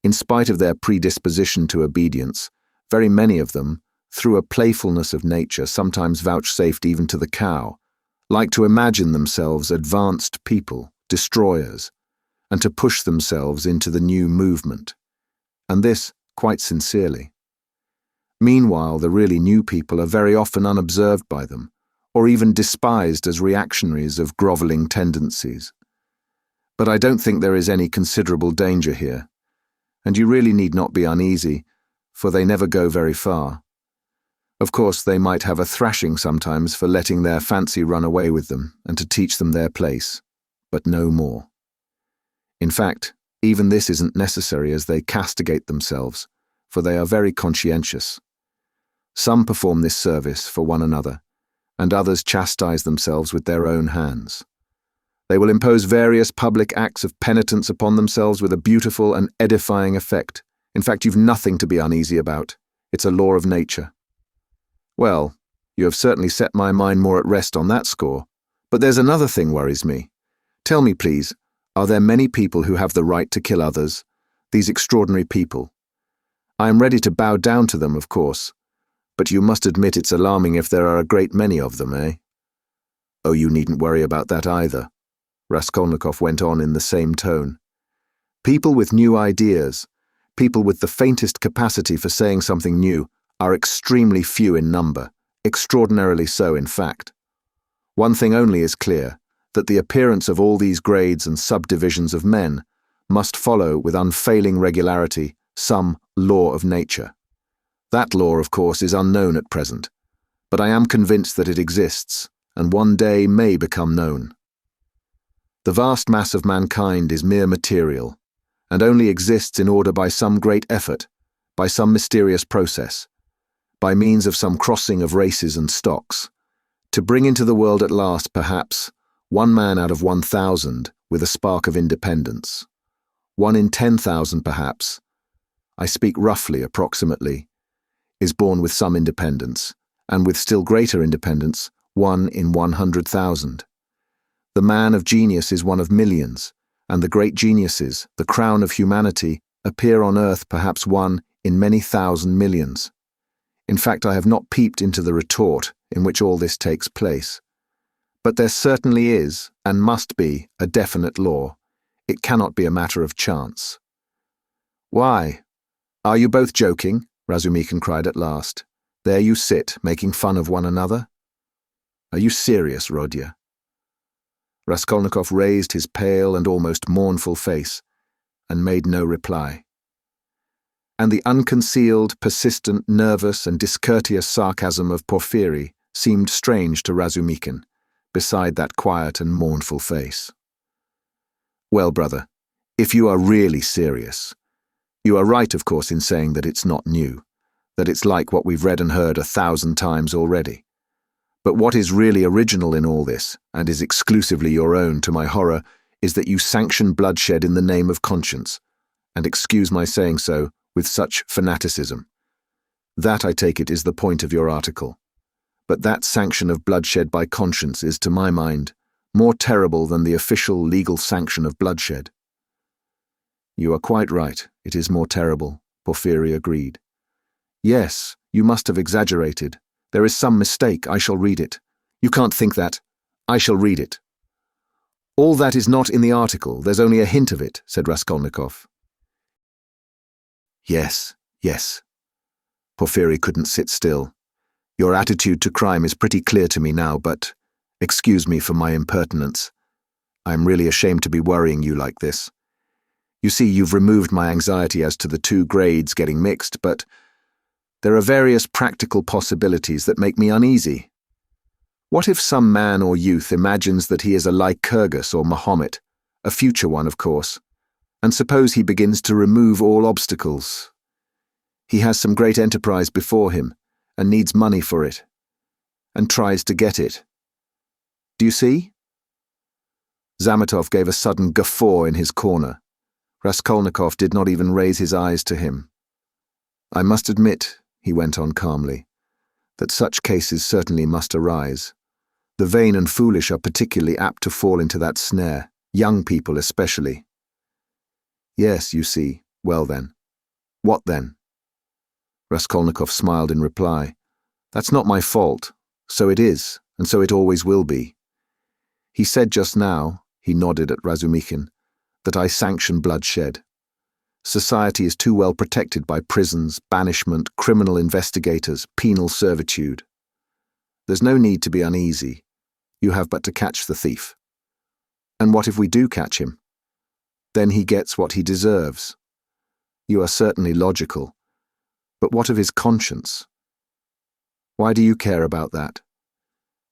In spite of their predisposition to obedience, very many of them, through a playfulness of nature sometimes vouchsafed even to the cow, like to imagine themselves advanced people, destroyers, and to push themselves into the new movement, and this quite sincerely. Meanwhile, the really new people are very often unobserved by them, or even despised as reactionaries of grovelling tendencies. But I don't think there is any considerable danger here, and you really need not be uneasy, for they never go very far. Of course, they might have a thrashing sometimes for letting their fancy run away with them and to teach them their place, but no more. In fact, even this isn't necessary as they castigate themselves, for they are very conscientious. Some perform this service for one another, and others chastise themselves with their own hands. They will impose various public acts of penitence upon themselves with a beautiful and edifying effect. In fact, you've nothing to be uneasy about. It's a law of nature. Well, you have certainly set my mind more at rest on that score. But there's another thing worries me. Tell me, please, are there many people who have the right to kill others, these extraordinary people? I am ready to bow down to them, of course, but you must admit it's alarming if there are a great many of them, eh? Oh, you needn't worry about that either, Raskolnikov went on in the same tone. People with new ideas, people with the faintest capacity for saying something new, are extremely few in number, extraordinarily so in fact. One thing only is clear, that the appearance of all these grades and subdivisions of men must follow with unfailing regularity some law of nature. That law, of course, is unknown at present, but I am convinced that it exists, and one day may become known. The vast mass of mankind is mere material, and only exists in order by some great effort, by some mysterious process, by means of some crossing of races and stocks, to bring into the world at last, perhaps, 1 man out of 1,000 with a spark of independence. 1 in 10,000, perhaps, I speak roughly, approximately, is born with some independence, and with still greater independence, 1 in 100,000. The man of genius is one of millions, and the great geniuses, the crown of humanity, appear on earth perhaps 1 in many thousand millions. In fact, I have not peeped into the retort in which all this takes place. But there certainly is, and must be, a definite law. It cannot be a matter of chance. Why? Are you both joking? Razumikin cried at last. There you sit, making fun of one another? Are you serious, Rodya? Raskolnikov raised his pale and almost mournful face, and made no reply. And the unconcealed, persistent, nervous, and discourteous sarcasm of Porfiry seemed strange to Razumikin, beside that quiet and mournful face. Well, brother, if you are really serious, you are right, of course, in saying that it's not new, that it's like what we've read and heard 1,000 times already. But what is really original in all this, and is exclusively your own to my horror, is that you sanction bloodshed in the name of conscience, and excuse my saying so, with such fanaticism. That, I take it, is the point of your article. But that sanction of bloodshed by conscience is, to my mind, more terrible than the official legal sanction of bloodshed. You are quite right, it is more terrible, Porfiry agreed. Yes, you must have exaggerated. There is some mistake, I shall read it. You can't think that. I shall read it. All that is not in the article, there's only a hint of it, said Raskolnikov. Yes, yes. Porfiry couldn't sit still. Your attitude to crime is pretty clear to me now, but excuse me for my impertinence. I am really ashamed to be worrying you like this. You see, you've removed my anxiety as to the two grades getting mixed, but there are various practical possibilities that make me uneasy. What if some man or youth imagines that he is a Lycurgus or Mahomet, a future one, of course, and suppose he begins to remove all obstacles? He has some great enterprise before him, and needs money for it, and tries to get it. Do you see? Zametov gave a sudden guffaw in his corner. Raskolnikov did not even raise his eyes to him. I must admit, he went on calmly, that such cases certainly must arise. The vain and foolish are particularly apt to fall into that snare, young people especially. Yes, you see. Well then. What then? Raskolnikov smiled in reply. That's not my fault. So it is, and so it always will be. He said just now, he nodded at Razumikin, that I sanction bloodshed. Society is too well protected by prisons, banishment, criminal investigators, penal servitude. There's no need to be uneasy. You have but to catch the thief. And what if we do catch him? Then he gets what he deserves. You are certainly logical. But what of his conscience? Why do you care about that?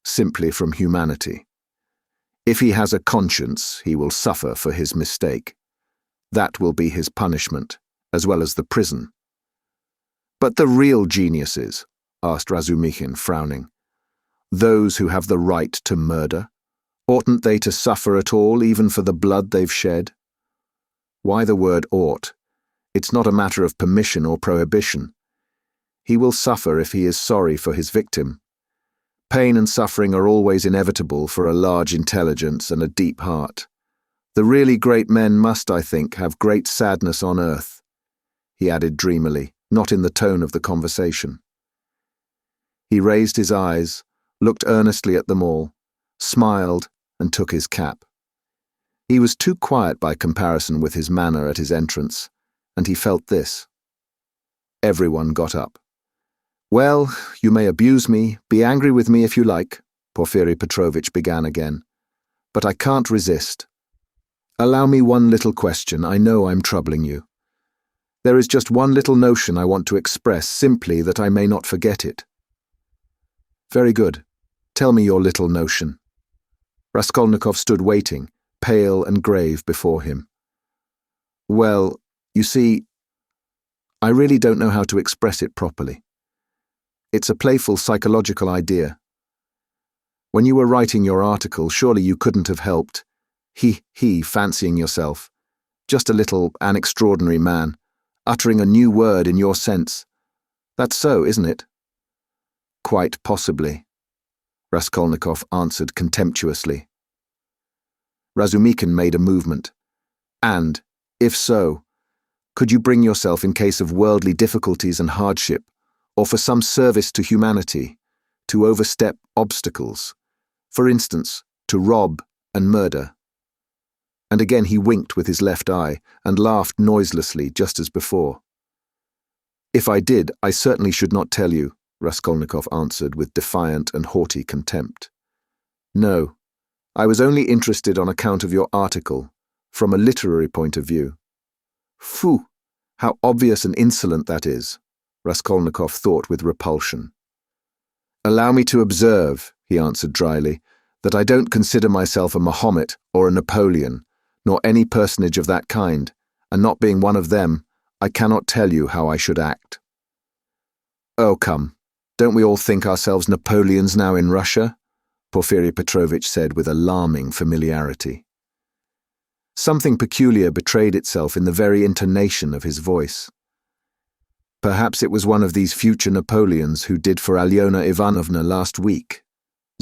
Simply from humanity. If he has a conscience, he will suffer for his mistake. That will be his punishment, as well as the prison. But the real geniuses, asked Razumikin, frowning, those who have the right to murder, oughtn't they to suffer at all, even for the blood they've shed? Why the word ought? It's not a matter of permission or prohibition. He will suffer if he is sorry for his victim. Pain and suffering are always inevitable for a large intelligence and a deep heart. The really great men must, I think, have great sadness on earth, he added dreamily, not in the tone of the conversation. He raised his eyes, looked earnestly at them all, smiled, and took his cap. He was too quiet by comparison with his manner at his entrance, and he felt this. Everyone got up. Well, you may abuse me, be angry with me if you like, Porfiry Petrovitch began again, but I can't resist. Allow me one little question. I know I'm troubling you. There is just one little notion I want to express, simply that I may not forget it. Very good. Tell me your little notion. Raskolnikov stood waiting, pale and grave before him. Well, you see, I really don't know how to express it properly. It's a playful psychological idea. When you were writing your article, surely you couldn't have helped, fancying yourself, just a little, an extraordinary man, uttering a new word in your sense. That's so, isn't it? Quite possibly, Raskolnikov answered contemptuously. Razumikin made a movement. And, if so, could you bring yourself in case of worldly difficulties and hardship, or for some service to humanity, to overstep obstacles, for instance, to rob and murder. And again he winked with his left eye and laughed noiselessly just as before. If I did, I certainly should not tell you, Raskolnikov answered with defiant and haughty contempt. No, I was only interested on account of your article, from a literary point of view. Phew, how obvious and insolent that is, Raskolnikov thought with repulsion. Allow me to observe, he answered dryly, that I don't consider myself a Mahomet or a Napoleon, nor any personage of that kind, and not being one of them, I cannot tell you how I should act. Oh, come, don't we all think ourselves Napoleons now in Russia? Porfiry Petrovitch said with alarming familiarity. Something peculiar betrayed itself in the very intonation of his voice. Perhaps it was one of these future Napoleons who did for Alyona Ivanovna last week,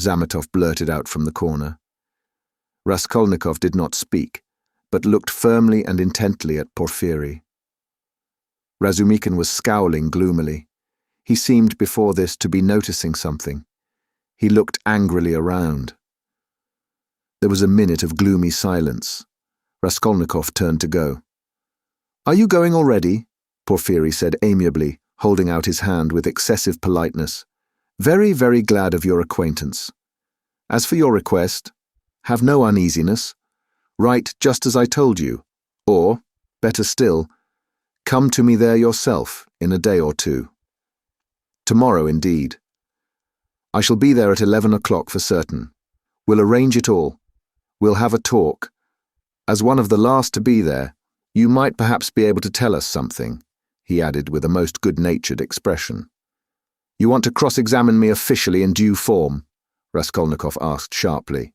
Zametov blurted out from the corner. Raskolnikov did not speak, but looked firmly and intently at Porfiry. Razumikin was scowling gloomily. He seemed before this to be noticing something. He looked angrily around. There was a minute of gloomy silence. Raskolnikov turned to go. "Are you going already?" Porfiry said amiably, holding out his hand with excessive politeness. "Very, very glad of your acquaintance. As for your request, have no uneasiness. Write just as I told you, or, better still, come to me there yourself in a day or two. Tomorrow, indeed. I shall be there at 11 o'clock for certain. We'll arrange it all. We'll have a talk. As one of the last to be there, you might perhaps be able to tell us something," he added with a most good-natured expression. "You want to cross-examine me officially in due form?" Raskolnikov asked sharply.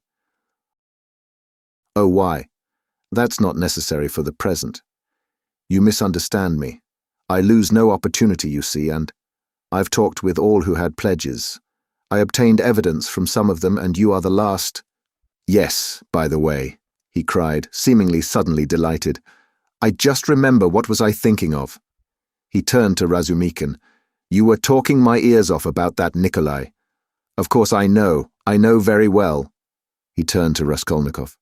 "Oh, why? That's not necessary for the present. You misunderstand me. I lose no opportunity, you see, and I've talked with all who had pledges. I obtained evidence from some of them, and you are the last—" "Yes, by the way," he cried, seemingly suddenly delighted. "I just remember what was I thinking of." He turned to Razumikin. "You were talking my ears off about that Nikolai. Of course I know very well," he turned to Raskolnikov,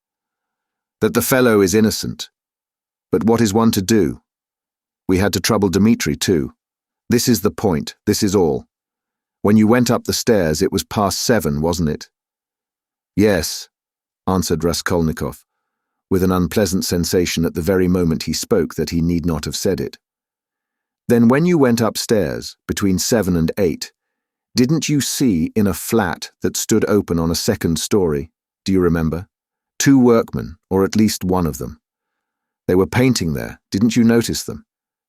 "that the fellow is innocent. But what is one to do? We had to trouble Dmitri too. This is the point, this is all. When you went up the stairs, it was past 7, wasn't it?" "Yes," answered Raskolnikov, with an unpleasant sensation at the very moment he spoke that he need not have said it. "Then when you went upstairs, between 7 and 8, didn't you see in a flat that stood open on a second story, do you remember? 2 workmen, or at least one of them. They were painting there, didn't you notice them?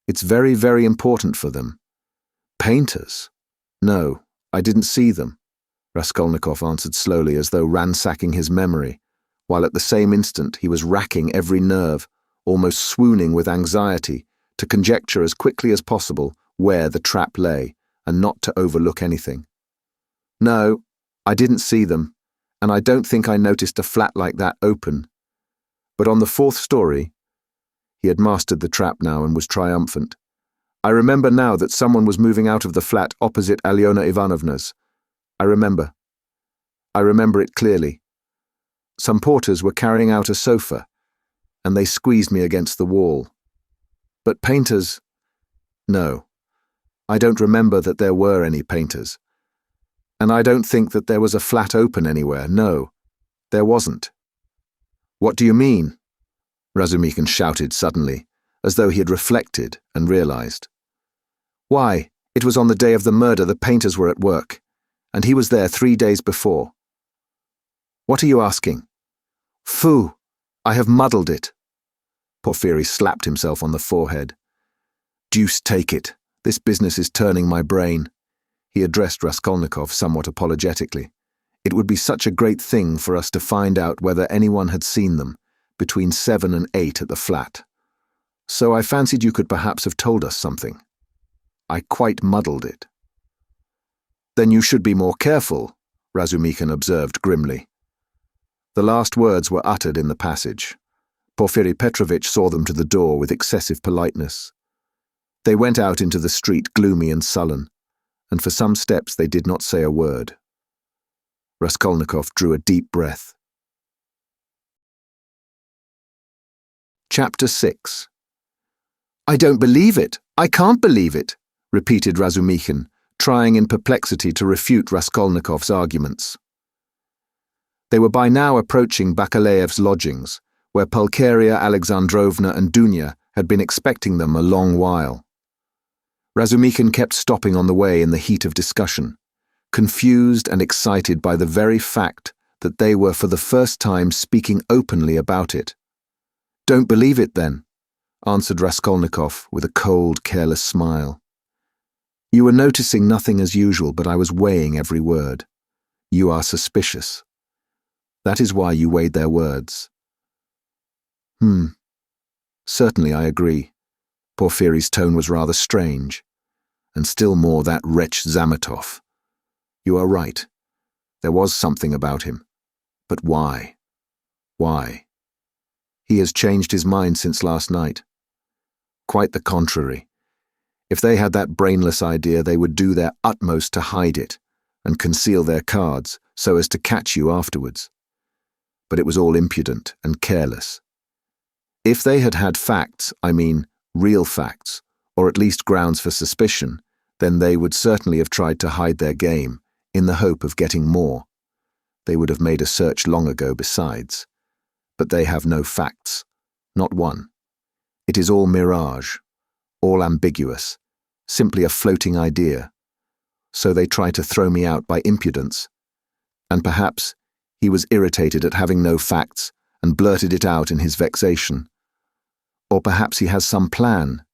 It's very, very important for them." "Painters? No, I didn't see them," Raskolnikov answered slowly as though ransacking his memory, while at the same instant he was racking every nerve, almost swooning with anxiety, to conjecture as quickly as possible where the trap lay, and not to overlook anything. "No, I didn't see them, and I don't think I noticed a flat like that open. But on the 4th story," he had mastered the trap now and was triumphant, "I remember now that someone was moving out of the flat opposite Alyona Ivanovna's. I remember it clearly. Some porters were carrying out a sofa, and they squeezed me against the wall. But painters? No, I don't remember that there were any painters. And I don't think that there was a flat open anywhere, no, there wasn't." "What do you mean?" Razumikin shouted suddenly, as though he had reflected and realized. "Why, it was on the day of the murder the painters were at work, and he was there 3 days before." "What are you asking?" "Phoo, I have muddled it." Porfiry slapped himself on the forehead. "Deuce take it, this business is turning my brain." He addressed Raskolnikov somewhat apologetically. "It would be such a great thing for us to find out whether anyone had seen them, between 7 and 8 at the flat. So I fancied you could perhaps have told us something. I quite muddled it." "Then you should be more careful," Razumikin observed grimly. The last words were uttered in the passage. Porfiry Petrovitch saw them to the door with excessive politeness. They went out into the street gloomy and sullen, and for some steps they did not say a word. Raskolnikov drew a deep breath. Chapter 6. "I don't believe it! I can't believe it!" repeated Razumikhin, trying in perplexity to refute Raskolnikov's arguments. They were by now approaching Bakalaev's lodgings, where Pulcheria Alexandrovna and Dunya had been expecting them a long while. Razumikhin kept stopping on the way in the heat of discussion, confused and excited by the very fact that they were for the first time speaking openly about it. "Don't believe it, then," answered Raskolnikov with a cold, careless smile. "You were noticing nothing as usual, but I was weighing every word. You are suspicious. That is why you weighed their words." Certainly I agree." Porfiry's tone was rather strange. "And still more that wretch Zametov. You are right. There was something about him. But why? Why? He has changed his mind since last night." "Quite the contrary. If they had that brainless idea, they would do their utmost to hide it and conceal their cards so as to catch you afterwards. But it was all impudent and careless. If they had had facts, I mean real facts, or at least grounds for suspicion, then they would certainly have tried to hide their game in the hope of getting more. They would have made a search long ago besides. But they have no facts, not one. It is all mirage, all ambiguous, simply a floating idea. So they try to throw me out by impudence. And perhaps he was irritated at having no facts and blurted it out in his vexation. Or perhaps he has some plan.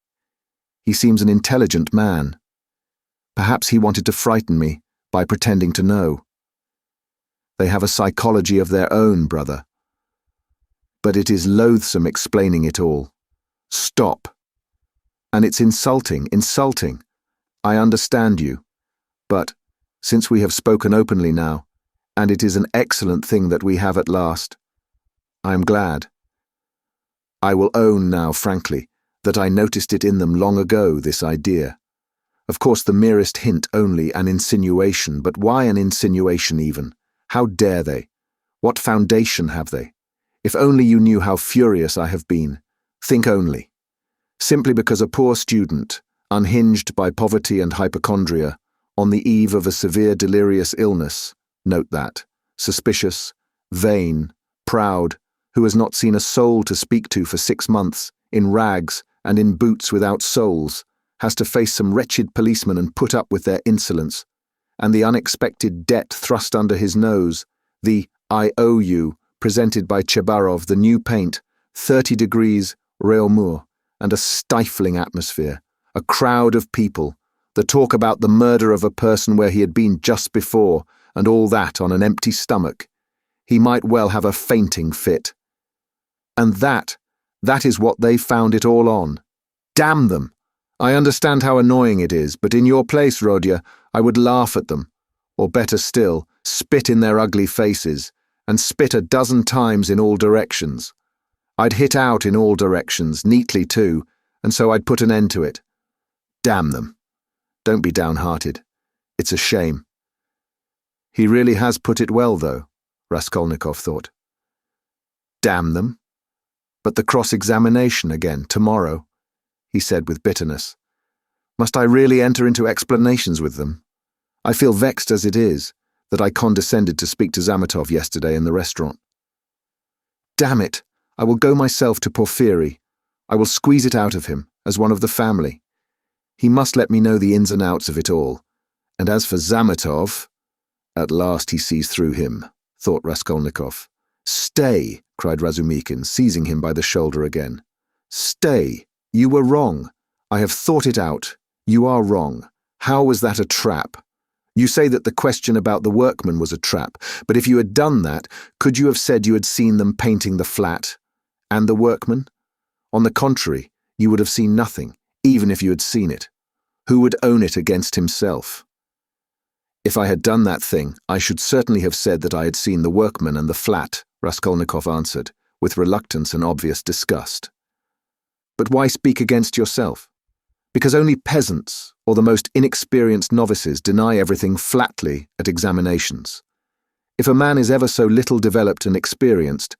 He seems an intelligent man. Perhaps he wanted to frighten me by pretending to know. They have a psychology of their own, brother. But it is loathsome explaining it all. Stop. And it's insulting. I understand you. But, since we have spoken openly now, and it is an excellent thing that we have at last, I am glad. I will own now, frankly, that I noticed it in them long ago, this idea. Of course, the merest hint only, an insinuation, but why an insinuation even? How dare they? What foundation have they? If only you knew how furious I have been. Think only. Simply because a poor student, unhinged by poverty and hypochondria, on the eve of a severe delirious illness, note that, suspicious, vain, proud, who has not seen a soul to speak to for 6 months, in rags and in boots without soles, has to face some wretched policemen and put up with their insolence, and the unexpected debt thrust under his nose, the "I owe you" presented by Chebarov, the new paint, 30 degrees, Réaumur, and a stifling atmosphere, a crowd of people, the talk about the murder of a person where he had been just before, and all that on an empty stomach. He might well have a fainting fit. And that is what they found it all on. Damn them! I understand how annoying it is, but in your place, Rodya, I would laugh at them, or better still, spit in their ugly faces, and spit a dozen times in all directions. I'd hit out in all directions, neatly too, and so I'd put an end to it. Damn them. Don't be downhearted. It's a shame. He really has put it well, though, Raskolnikov thought. Damn them. But the cross-examination again, tomorrow, he said with bitterness. Must I really enter into explanations with them? I feel vexed as it is, that I condescended to speak to Zametov yesterday in the restaurant. Damn it, I will go myself to Porfiry. I will squeeze it out of him, as one of the family. He must let me know the ins and outs of it all. And as for Zametov, at last he sees through him, thought Raskolnikov. Stay, cried Razumikhin, seizing him by the shoulder again. Stay, you were wrong. I have thought it out. You are wrong. How was that a trap? You say that the question about the workmen was a trap, but if you had done that, could you have said you had seen them painting the flat? And the workmen? On the contrary, you would have seen nothing, even if you had seen it. Who would own it against himself? If I had done that thing, I should certainly have said that I had seen the workmen and the flat, Raskolnikov answered, with reluctance and obvious disgust. But why speak against yourself? Because only peasants, or the most inexperienced novices deny everything flatly at examinations. If a man is ever so little developed and experienced,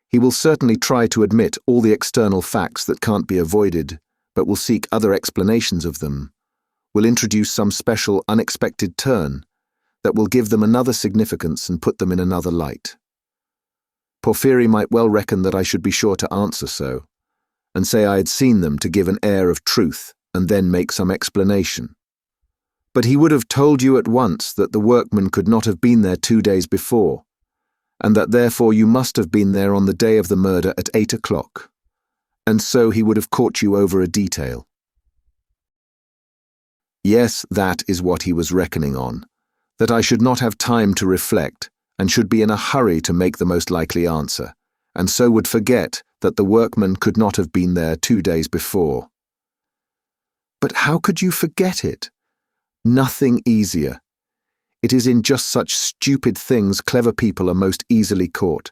he will certainly try to admit all the external facts that can't be avoided, but will seek other explanations of them, will introduce some special unexpected turn that will give them another significance and put them in another light. Porphyry might well reckon that I should be sure to answer so, and say I had seen them to give an air of truth and then make some explanation. But he would have told you at once that the workman could not have been there 2 days before, and that therefore you must have been there on the day of the murder at 8 o'clock, and so he would have caught you over a detail. Yes, that is what he was reckoning on, that I should not have time to reflect, and should be in a hurry to make the most likely answer, and so would forget that the workman could not have been there 2 days before. But how could you forget it? Nothing easier. It is in just such stupid things clever people are most easily caught.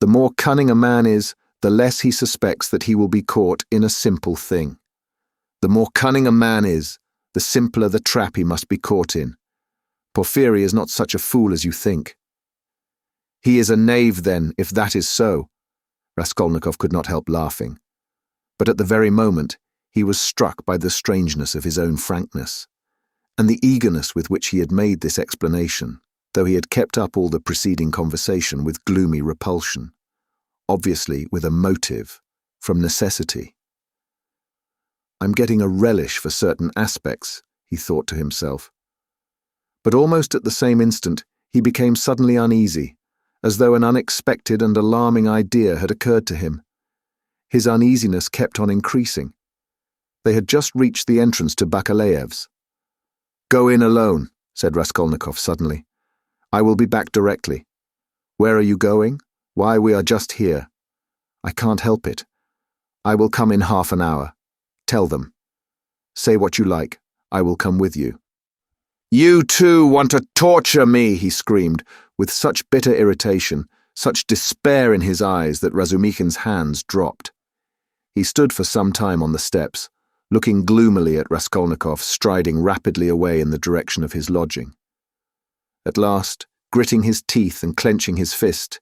The more cunning a man is, the less he suspects that he will be caught in a simple thing. The more cunning a man is, the simpler the trap he must be caught in. Porphyry is not such a fool as you think. He is a knave, then, if that is so. Raskolnikov could not help laughing. But at the very moment, he was struck by the strangeness of his own frankness, and the eagerness with which he had made this explanation, though he had kept up all the preceding conversation with gloomy repulsion, obviously with a motive, from necessity. I'm getting a relish for certain aspects, he thought to himself. But almost at the same instant, he became suddenly uneasy, as though an unexpected and alarming idea had occurred to him. His uneasiness kept on increasing. They had just reached the entrance to Bakalaev's. "Go in alone," said Raskolnikov suddenly. "I will be back directly." "Where are you going?" "Why, we are just here." "I can't help it. I will come in half an hour. Tell them. Say what you like. I will come with you." "You too want to torture me," he screamed, with such bitter irritation, such despair in his eyes that Razumikhin's hands dropped. He stood for some time on the steps, looking gloomily at Raskolnikov striding rapidly away in the direction of his lodging. At last, gritting his teeth and clenching his fist,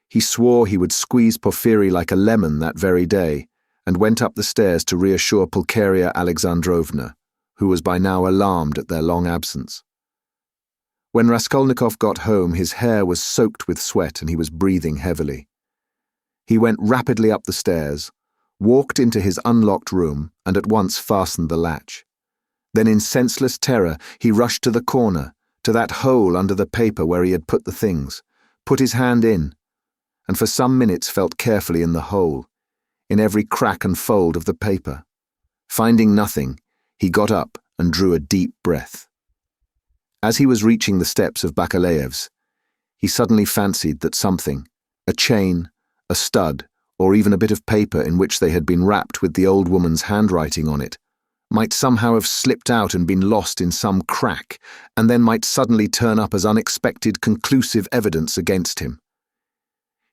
he swore he would squeeze Porphyry like a lemon that very day, and went up the stairs to reassure Pulcheria Alexandrovna, who was by now alarmed at their long absence. When Raskolnikov got home, his hair was soaked with sweat and he was breathing heavily. He went rapidly up the stairs, walked into his unlocked room, and at once fastened the latch. Then in senseless terror he rushed to the corner, to that hole under the paper where he had put the things, put his hand in, and for some minutes felt carefully in the hole, in every crack and fold of the paper. Finding nothing, he got up and drew a deep breath. As he was reaching the steps of Bakalaev's, he suddenly fancied that something, a chain, a stud, or even a bit of paper in which they had been wrapped with the old woman's handwriting on it, might somehow have slipped out and been lost in some crack, and then might suddenly turn up as unexpected conclusive evidence against him.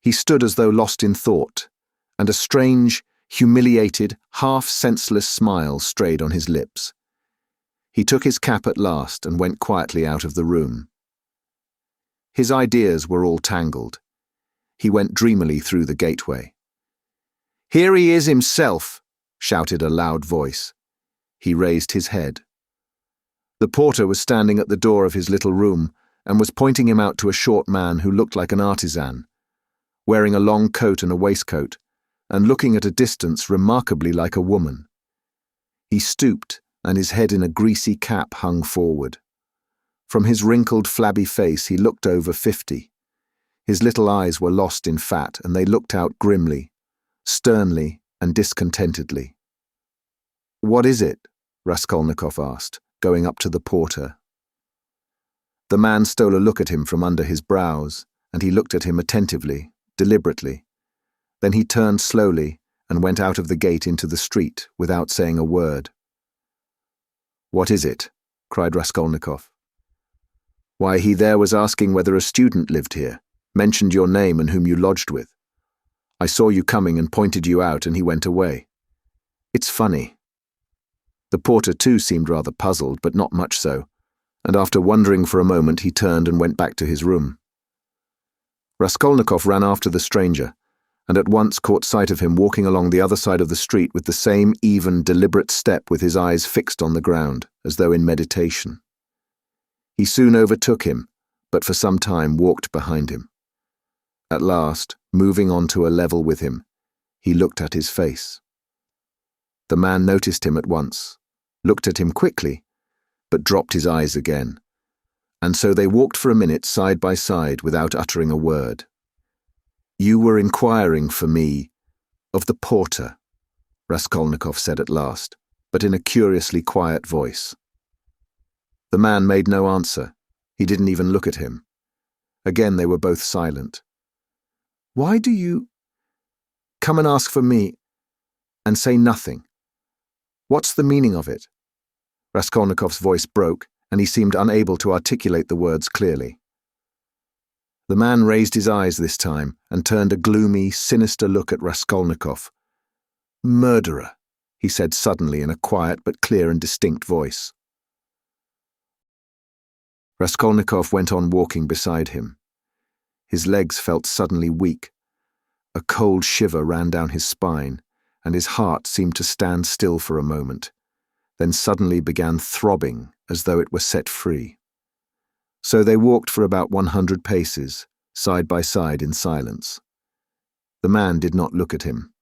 He stood as though lost in thought, and a strange, humiliated, half-senseless smile strayed on his lips. He took his cap at last and went quietly out of the room. His ideas were all tangled. He went dreamily through the gateway. "Here he is himself," shouted a loud voice. He raised his head. The porter was standing at the door of his little room and was pointing him out to a short man who looked like an artisan, wearing a long coat and a waistcoat, and looking at a distance remarkably like a woman. He stooped, and his head in a greasy cap hung forward. From his wrinkled, flabby face he looked over 50. His little eyes were lost in fat, and they looked out grimly, sternly and discontentedly. "What is it?" Raskolnikov asked, going up to the porter. The man stole a look at him from under his brows, and he looked at him attentively, deliberately. Then he turned slowly and went out of the gate into the street without saying a word. "What is it?" cried Raskolnikov. "Why, he there was asking whether a student lived here, mentioned your name and whom you lodged with. I saw you coming and pointed you out, and he went away. It's funny." The porter too seemed rather puzzled, but not much so, and after wondering for a moment he turned and went back to his room. Raskolnikov ran after the stranger, and at once caught sight of him walking along the other side of the street with the same even, deliberate step with his eyes fixed on the ground, as though in meditation. He soon overtook him, but for some time walked behind him. At last, moving on to a level with him, he looked at his face. The man noticed him at once, looked at him quickly, but dropped his eyes again, and so they walked for a minute side by side without uttering a word. "You were inquiring for me, of the porter," Raskolnikov said at last, but in a curiously quiet voice. The man made no answer. He didn't even look at him. Again they were both silent. "Why do you come and ask for me and say nothing? What's the meaning of it?" Raskolnikov's voice broke, and he seemed unable to articulate the words clearly. The man raised his eyes this time and turned a gloomy, sinister look at Raskolnikov. "Murderer," he said suddenly in a quiet but clear and distinct voice. Raskolnikov went on walking beside him. His legs felt suddenly weak. A cold shiver ran down his spine, and his heart seemed to stand still for a moment, then suddenly began throbbing as though it were set free. So they walked for about 100 paces, side by side in silence. The man did not look at him.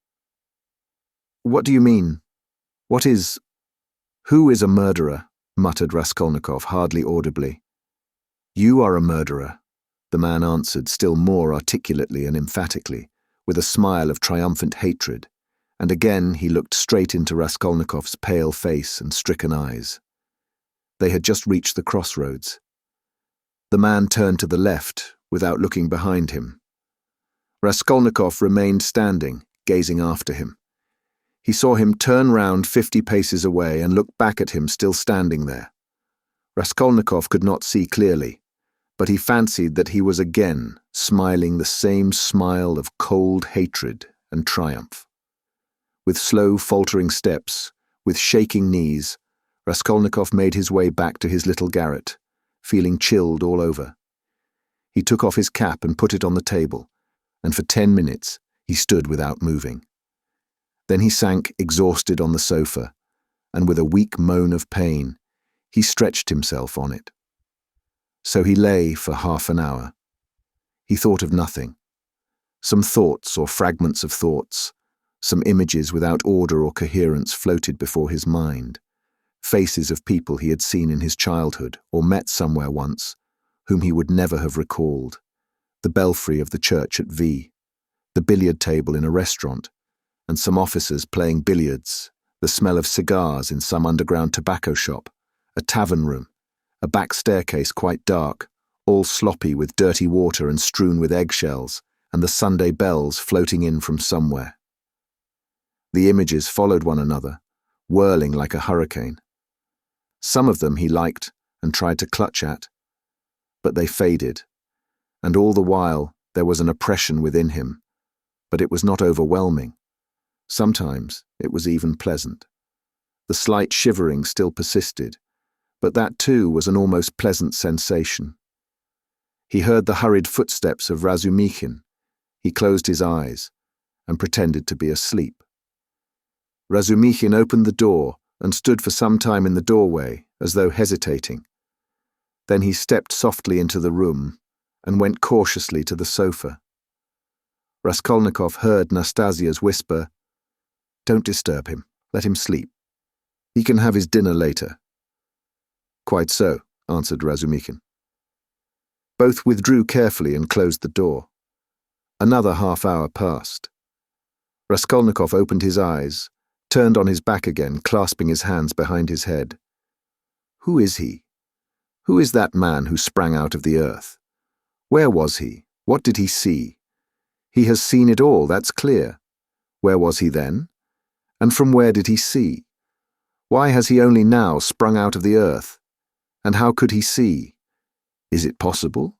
"What do you mean? Who is a murderer?" muttered Raskolnikov, hardly audibly. "You are a murderer," the man answered still more articulately and emphatically, with a smile of triumphant hatred, and again he looked straight into Raskolnikov's pale face and stricken eyes. They had just reached the crossroads. The man turned to the left, without looking behind him. Raskolnikov remained standing, gazing after him. He saw him turn round 50 paces away and look back at him still standing there. Raskolnikov could not see clearly, but he fancied that he was again smiling the same smile of cold hatred and triumph. With slow, faltering steps, with shaking knees, Raskolnikov made his way back to his little garret, feeling chilled all over. He took off his cap and put it on the table, and for 10 minutes he stood without moving. Then he sank exhausted on the sofa, and with a weak moan of pain, he stretched himself on it. So he lay for half an hour. He thought of nothing. Some thoughts or fragments of thoughts, some images without order or coherence floated before his mind, faces of people he had seen in his childhood or met somewhere once, whom he would never have recalled, the belfry of the church at VIII, the billiard table in a restaurant, and some officers playing billiards, the smell of cigars in some underground tobacco shop, a tavern room, a back staircase quite dark, all sloppy with dirty water and strewn with eggshells, and the Sunday bells floating in from somewhere. The images followed one another, whirling like a hurricane. Some of them he liked and tried to clutch at, but they faded, and all the while there was an oppression within him, but it was not overwhelming. Sometimes it was even pleasant. The slight shivering still persisted, but that too was an almost pleasant sensation. He heard the hurried footsteps of Razumikhin. He closed his eyes and pretended to be asleep. Razumikhin opened the door and stood for some time in the doorway, as though hesitating. Then he stepped softly into the room and went cautiously to the sofa. Raskolnikov heard Nastasia's whisper, "Don't disturb him, let him sleep. He can have his dinner later." "Quite so," answered Razumikhin. Both withdrew carefully and closed the door. Another half-hour passed. Raskolnikov opened his eyes, turned on his back again, clasping his hands behind his head. Who is he? Who is that man who sprang out of the earth? Where was he? What did he see? He has seen it all, that's clear. Where was he then? And from where did he see? Why has he only now sprung out of the earth? And how could he see? Is it possible?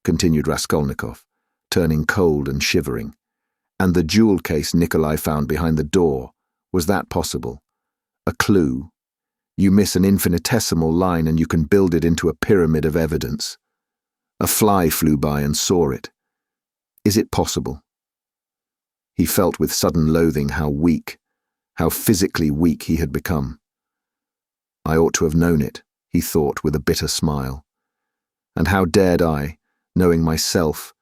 Continued Raskolnikov, turning cold and shivering. And the jewel case Nikolai found behind the door, was that possible? a clue. You miss an infinitesimal line and you can build it into a pyramid of evidence. A fly flew by and saw it. Is it possible? He felt with sudden loathing how weak, how physically weak he had become. I ought to have known it, he thought with a bitter smile. And how dared I, knowing myself,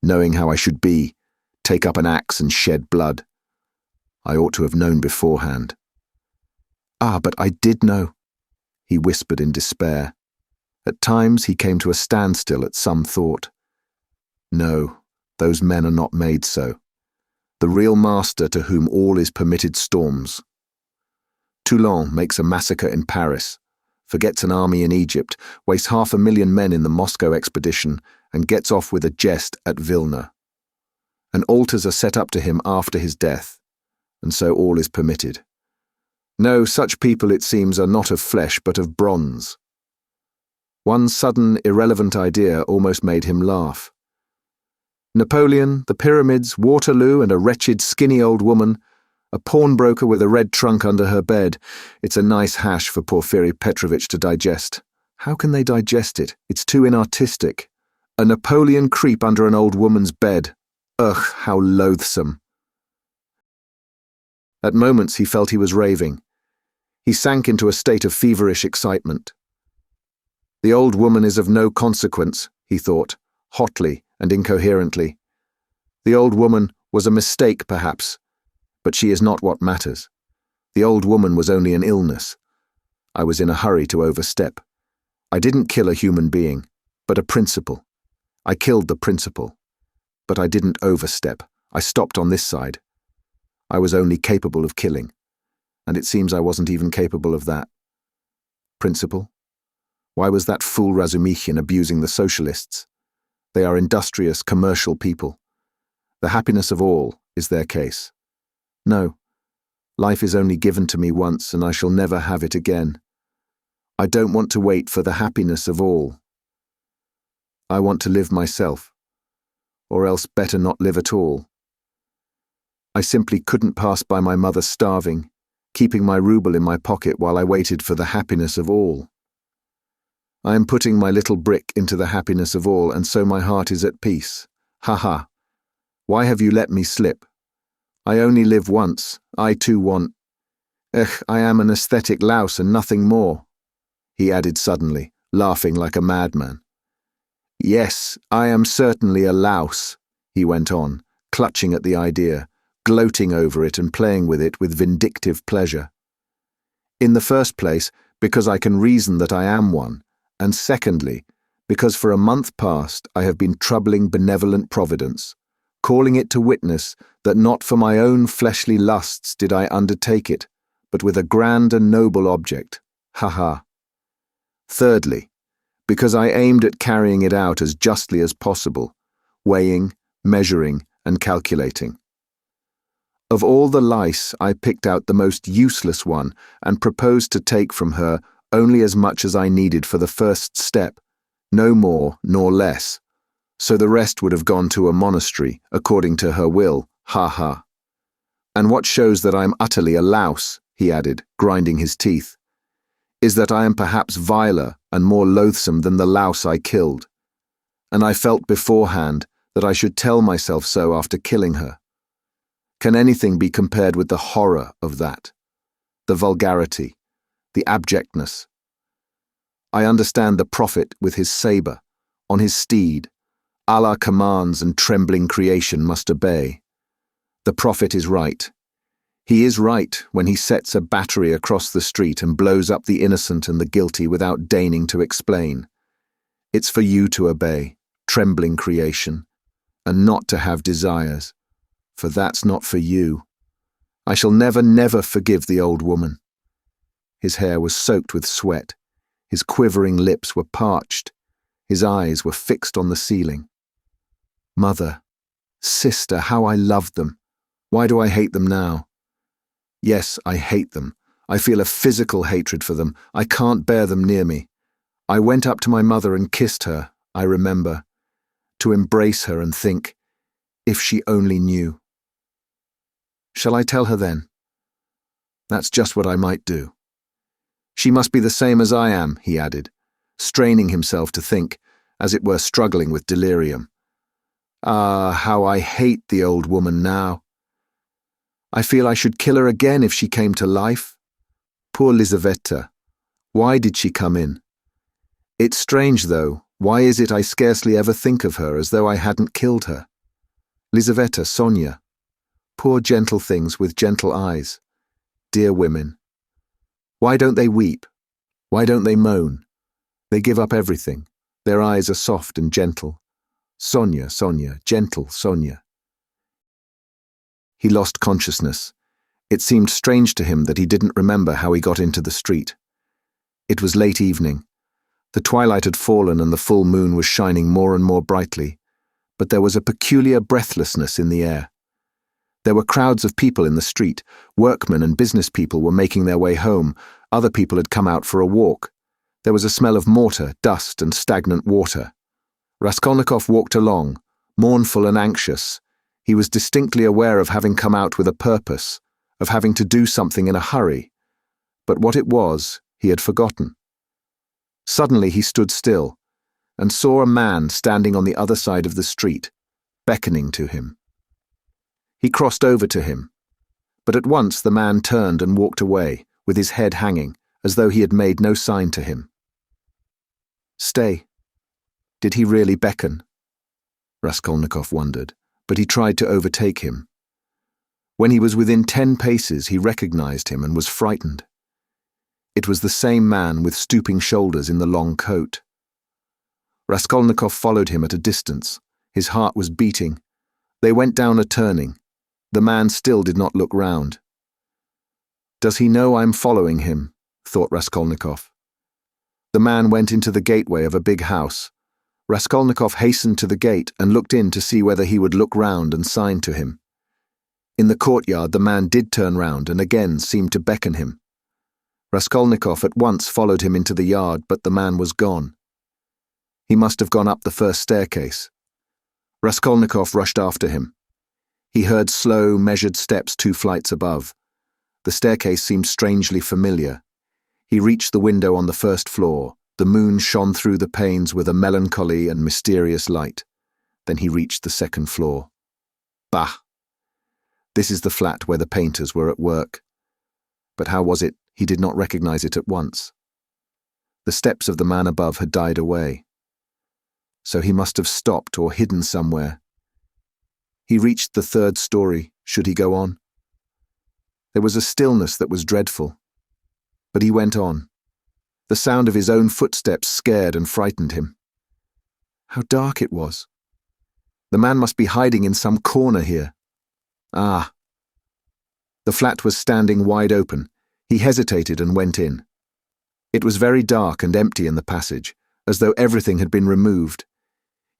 knowing how I should be, take up an axe and shed blood? I ought to have known beforehand. Ah, but I did know, he whispered in despair. At times he came to a standstill at some thought. No, those men are not made so. The real master to whom all is permitted storms. Toulon makes a massacre in Paris, forgets an army in Egypt, wastes 500,000 men in the Moscow expedition, and gets off with a jest at Vilna. And altars are set up to him after his death, and so all is permitted. No, such people, it seems, are not of flesh but of bronze. One sudden, irrelevant idea almost made him laugh. Napoleon, the pyramids, Waterloo, and a wretched, skinny old woman, a pawnbroker with a red trunk under her bed. It's a nice hash for Porfiry Petrovitch to digest. How can they digest it? It's too inartistic. A Napoleon creep under an old woman's bed. Ugh, how loathsome. At moments he felt he was raving. He sank into a state of feverish excitement. The old woman is of no consequence, he thought, hotly and incoherently. The old woman was a mistake, perhaps, but she is not what matters. The old woman was only an illness. I was in a hurry to overstep. I didn't kill a human being, but a principle. I killed the principle. But I didn't overstep. I stopped on this side. I was only capable of killing, and it seems I wasn't even capable of that. Principle? Why was that fool Razumichin abusing the socialists? They are industrious, commercial people. The happiness of all is their case. No, life is only given to me once, and I shall never have it again. I don't want to wait for the happiness of all. I want to live myself, or else better not live at all. I simply couldn't pass by my mother starving, keeping my ruble in my pocket while I waited for the happiness of all. I am putting my little brick into the happiness of all, and so my heart is at peace. Ha ha. Why have you let me slip? I only live once. I too want... I am an aesthetic louse and nothing more, he added suddenly, laughing like a madman. Yes, I am certainly a louse, he went on, clutching at the idea, gloating over it and playing with it with vindictive pleasure. In the first place, because I can reason that I am one, and secondly, because for a month past I have been troubling benevolent Providence, calling it to witness that not for my own fleshly lusts did I undertake it, but with a grand and noble object. Ha ha. Thirdly, because I aimed at carrying it out as justly as possible, weighing, measuring, and calculating. Of all the lice, I picked out the most useless one and proposed to take from her only as much as I needed for the first step, no more nor less, so the rest would have gone to a monastery, according to her will, ha ha. And what shows that I am utterly a louse, he added, grinding his teeth, is that I am perhaps viler and more loathsome than the louse I killed, and I felt beforehand that I should tell myself so after killing her. Can anything be compared with the horror of that? The vulgarity, the abjectness. I understand the prophet with his sabre, on his steed. Allah commands and trembling creation must obey. The prophet is right. He is right when he sets a battery across the street and blows up the innocent and the guilty without deigning to explain. It's for you to obey, trembling creation, and not to have desires, for that's not for you. I shall never, never forgive the old woman. His hair was soaked with sweat. His quivering lips were parched. His eyes were fixed on the ceiling. Mother, sister, how I loved them. Why do I hate them now? Yes, I hate them. I feel a physical hatred for them. I can't bear them near me. I went up to my mother and kissed her, I remember, to embrace her and think, if she only knew. Shall I tell her then? That's just what I might do. She must be the same as I am, he added, straining himself to think, as it were struggling with delirium. Ah, how I hate the old woman now. I feel I should kill her again if she came to life. Poor Lizaveta. Why did she come in? It's strange, though. Why is it I scarcely ever think of her as though I hadn't killed her? Lizaveta, Sonia. Poor gentle things with gentle eyes. Dear women. Why don't they weep? Why don't they moan? They give up everything. Their eyes are soft and gentle. Sonia, Sonia, gentle Sonia. He lost consciousness. It seemed strange to him that he didn't remember how he got into the street. It was late evening. The twilight had fallen and the full moon was shining more and more brightly, but there was a peculiar breathlessness in the air. There were crowds of people in the street. Workmen and business people were making their way home. Other people had come out for a walk. There was a smell of mortar, dust, and stagnant water. Raskolnikov walked along, mournful and anxious. He was distinctly aware of having come out with a purpose, of having to do something in a hurry. But what it was, he had forgotten. Suddenly he stood still, and saw a man standing on the other side of the street, beckoning to him. He crossed over to him, but at once the man turned and walked away, with his head hanging, as though he had made no sign to him. Stay. Did he really beckon? Raskolnikov wondered, but he tried to overtake him. When he was within 10 paces, he recognized him and was frightened. It was the same man with stooping shoulders in the long coat. Raskolnikov followed him at a distance. His heart was beating. They went down a turning. The man still did not look round. Does he know I'm following him? Thought Raskolnikov. The man went into the gateway of a big house. Raskolnikov hastened to the gate and looked in to see whether he would look round and sign to him. In the courtyard the man did turn round and again seemed to beckon him. Raskolnikov at once followed him into the yard, but the man was gone. He must have gone up the first staircase. Raskolnikov rushed after him. He heard slow, measured steps 2 flights above. The staircase seemed strangely familiar. He reached the window on the first floor. The moon shone through the panes with a melancholy and mysterious light. Then he reached the second floor. Bah! This is the flat where the painters were at work. But how was it he did not recognize it at once? The steps of the man above had died away. So he must have stopped or hidden somewhere. He reached the 3rd story. Should he go on? There was a stillness that was dreadful. But he went on. The sound of his own footsteps scared and frightened him. How dark it was. The man must be hiding in some corner here. Ah! The flat was standing wide open. He hesitated and went in. It was very dark and empty in the passage, as though everything had been removed.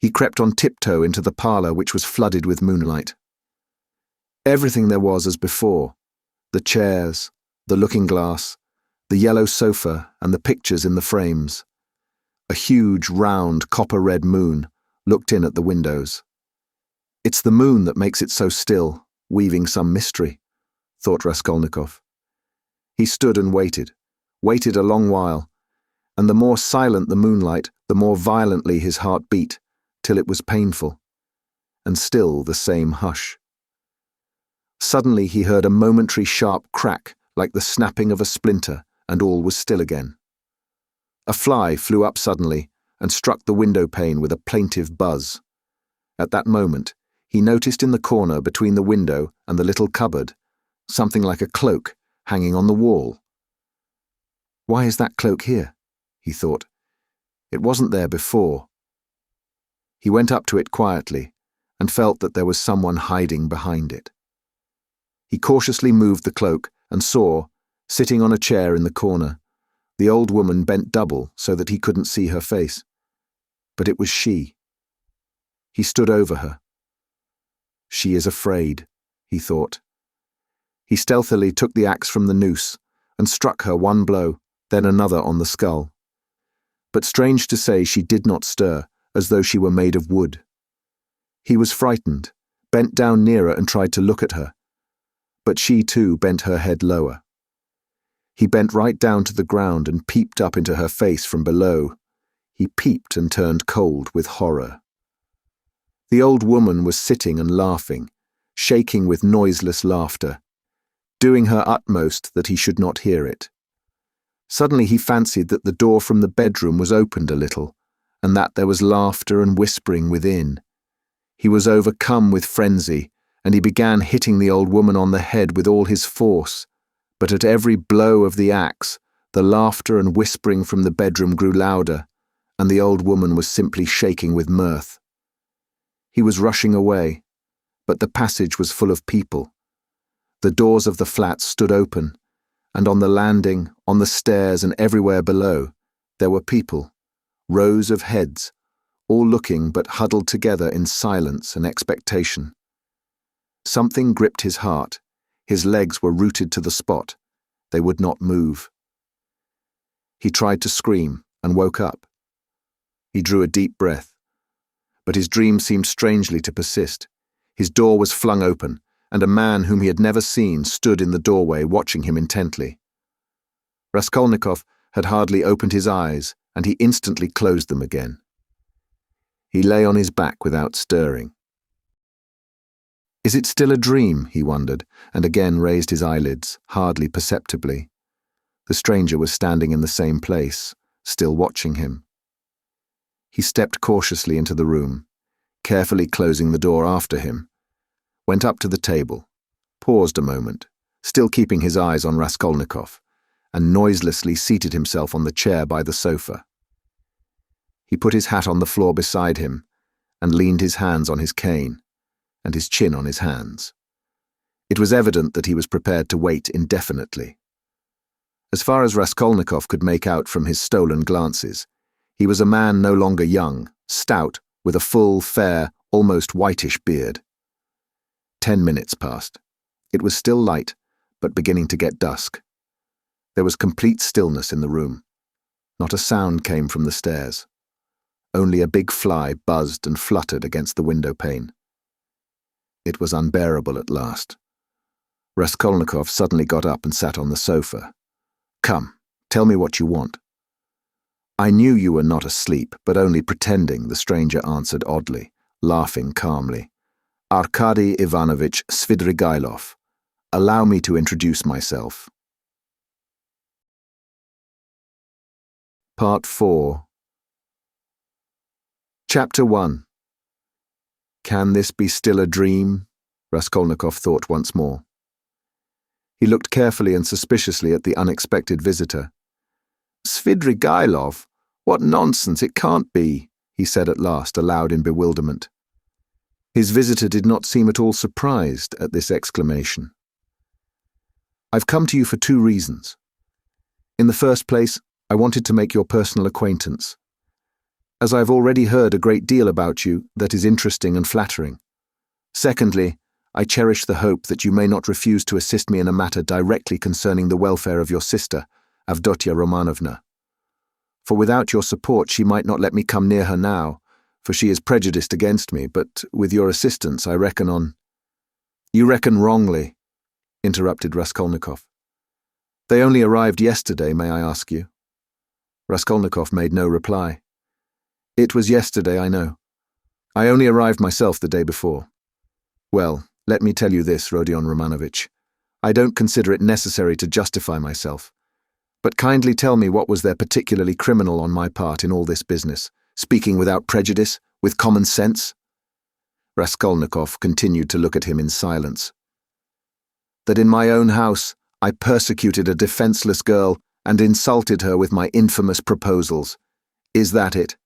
He crept on tiptoe into the parlour, which was flooded with moonlight. Everything there was as before. The chairs, the looking-glass, the yellow sofa and the pictures in the frames. A huge, round, copper-red moon looked in at the windows. It's the moon that makes it so still, weaving some mystery, thought Raskolnikov. He stood and waited a long while, and the more silent the moonlight, the more violently his heart beat, till it was painful, and still the same hush. Suddenly he heard a momentary sharp crack like the snapping of a splinter, and all was still again. A fly flew up suddenly and struck the window pane with a plaintive buzz. At that moment, he noticed in the corner between the window and the little cupboard something like a cloak hanging on the wall. Why is that cloak here? He thought. It wasn't there before. He went up to it quietly and felt that there was someone hiding behind it. He cautiously moved the cloak and saw, sitting on a chair in the corner, the old woman bent double so that he couldn't see her face. But it was she. He stood over her. She is afraid, he thought. He stealthily took the axe from the noose and struck her one blow, then another on the skull. But strange to say, she did not stir, as though she were made of wood. He was frightened, bent down nearer and tried to look at her. But she too bent her head lower. He bent right down to the ground and peeped up into her face from below. He peeped and turned cold with horror. The old woman was sitting and laughing, shaking with noiseless laughter, doing her utmost that he should not hear it. Suddenly he fancied that the door from the bedroom was opened a little, and that there was laughter and whispering within. He was overcome with frenzy, and he began hitting the old woman on the head with all his force, but at every blow of the axe, the laughter and whispering from the bedroom grew louder, and the old woman was simply shaking with mirth. He was rushing away, but the passage was full of people. The doors of the flats stood open, and on the landing, on the stairs, and everywhere below, there were people, rows of heads, all looking but huddled together in silence and expectation. Something gripped his heart. His legs were rooted to the spot. They would not move. He tried to scream and woke up. He drew a deep breath. But his dream seemed strangely to persist. His door was flung open, and a man whom he had never seen stood in the doorway watching him intently. Raskolnikov had hardly opened his eyes, and he instantly closed them again. He lay on his back without stirring. Is it still a dream, he wondered, and again raised his eyelids, hardly perceptibly. The stranger was standing in the same place, still watching him. He stepped cautiously into the room, carefully closing the door after him, went up to the table, paused a moment, still keeping his eyes on Raskolnikov, and noiselessly seated himself on the chair by the sofa. He put his hat on the floor beside him and leaned his hands on his cane and his chin on his hands. It was evident that he was prepared to wait indefinitely. As far as Raskolnikov could make out from his stolen glances, he was a man no longer young, stout, with a full, fair, almost whitish beard. 10 minutes passed. It was still light, but beginning to get dusk. There was complete stillness in the room. Not a sound came from the stairs. Only a big fly buzzed and fluttered against the window pane. It was unbearable at last. Raskolnikov suddenly got up and sat on the sofa. "Come, tell me what you want." "I knew you were not asleep, but only pretending," the stranger answered oddly, laughing calmly. "Arkady Ivanovich Svidrigailov. Allow me to introduce myself." Part 4. Chapter 1. Can this be still a dream? Raskolnikov thought once more. He looked carefully and suspiciously at the unexpected visitor. "Svidrigailov? What nonsense, it can't be," he said at last, aloud in bewilderment. His visitor did not seem at all surprised at this exclamation. "I've come to you for 2 reasons. In the first place, I wanted to make your personal acquaintance, as I have already heard a great deal about you that is interesting and flattering. Secondly, I cherish the hope that you may not refuse to assist me in a matter directly concerning the welfare of your sister, Avdotia Romanovna. For without your support she might not let me come near her now, for she is prejudiced against me, but with your assistance I reckon on—" "You reckon wrongly," interrupted Raskolnikov. "They only arrived yesterday, may I ask you?" Raskolnikov made no reply. "It was yesterday, I know. I only arrived myself the day before. Well, let me tell you this, Rodion Romanovich. I don't consider it necessary to justify myself. But kindly tell me what was there particularly criminal on my part in all this business, speaking without prejudice, with common sense?" Raskolnikov continued to look at him in silence. "That in my own house I persecuted a defenseless girl and insulted her with my infamous proposals. Is that it?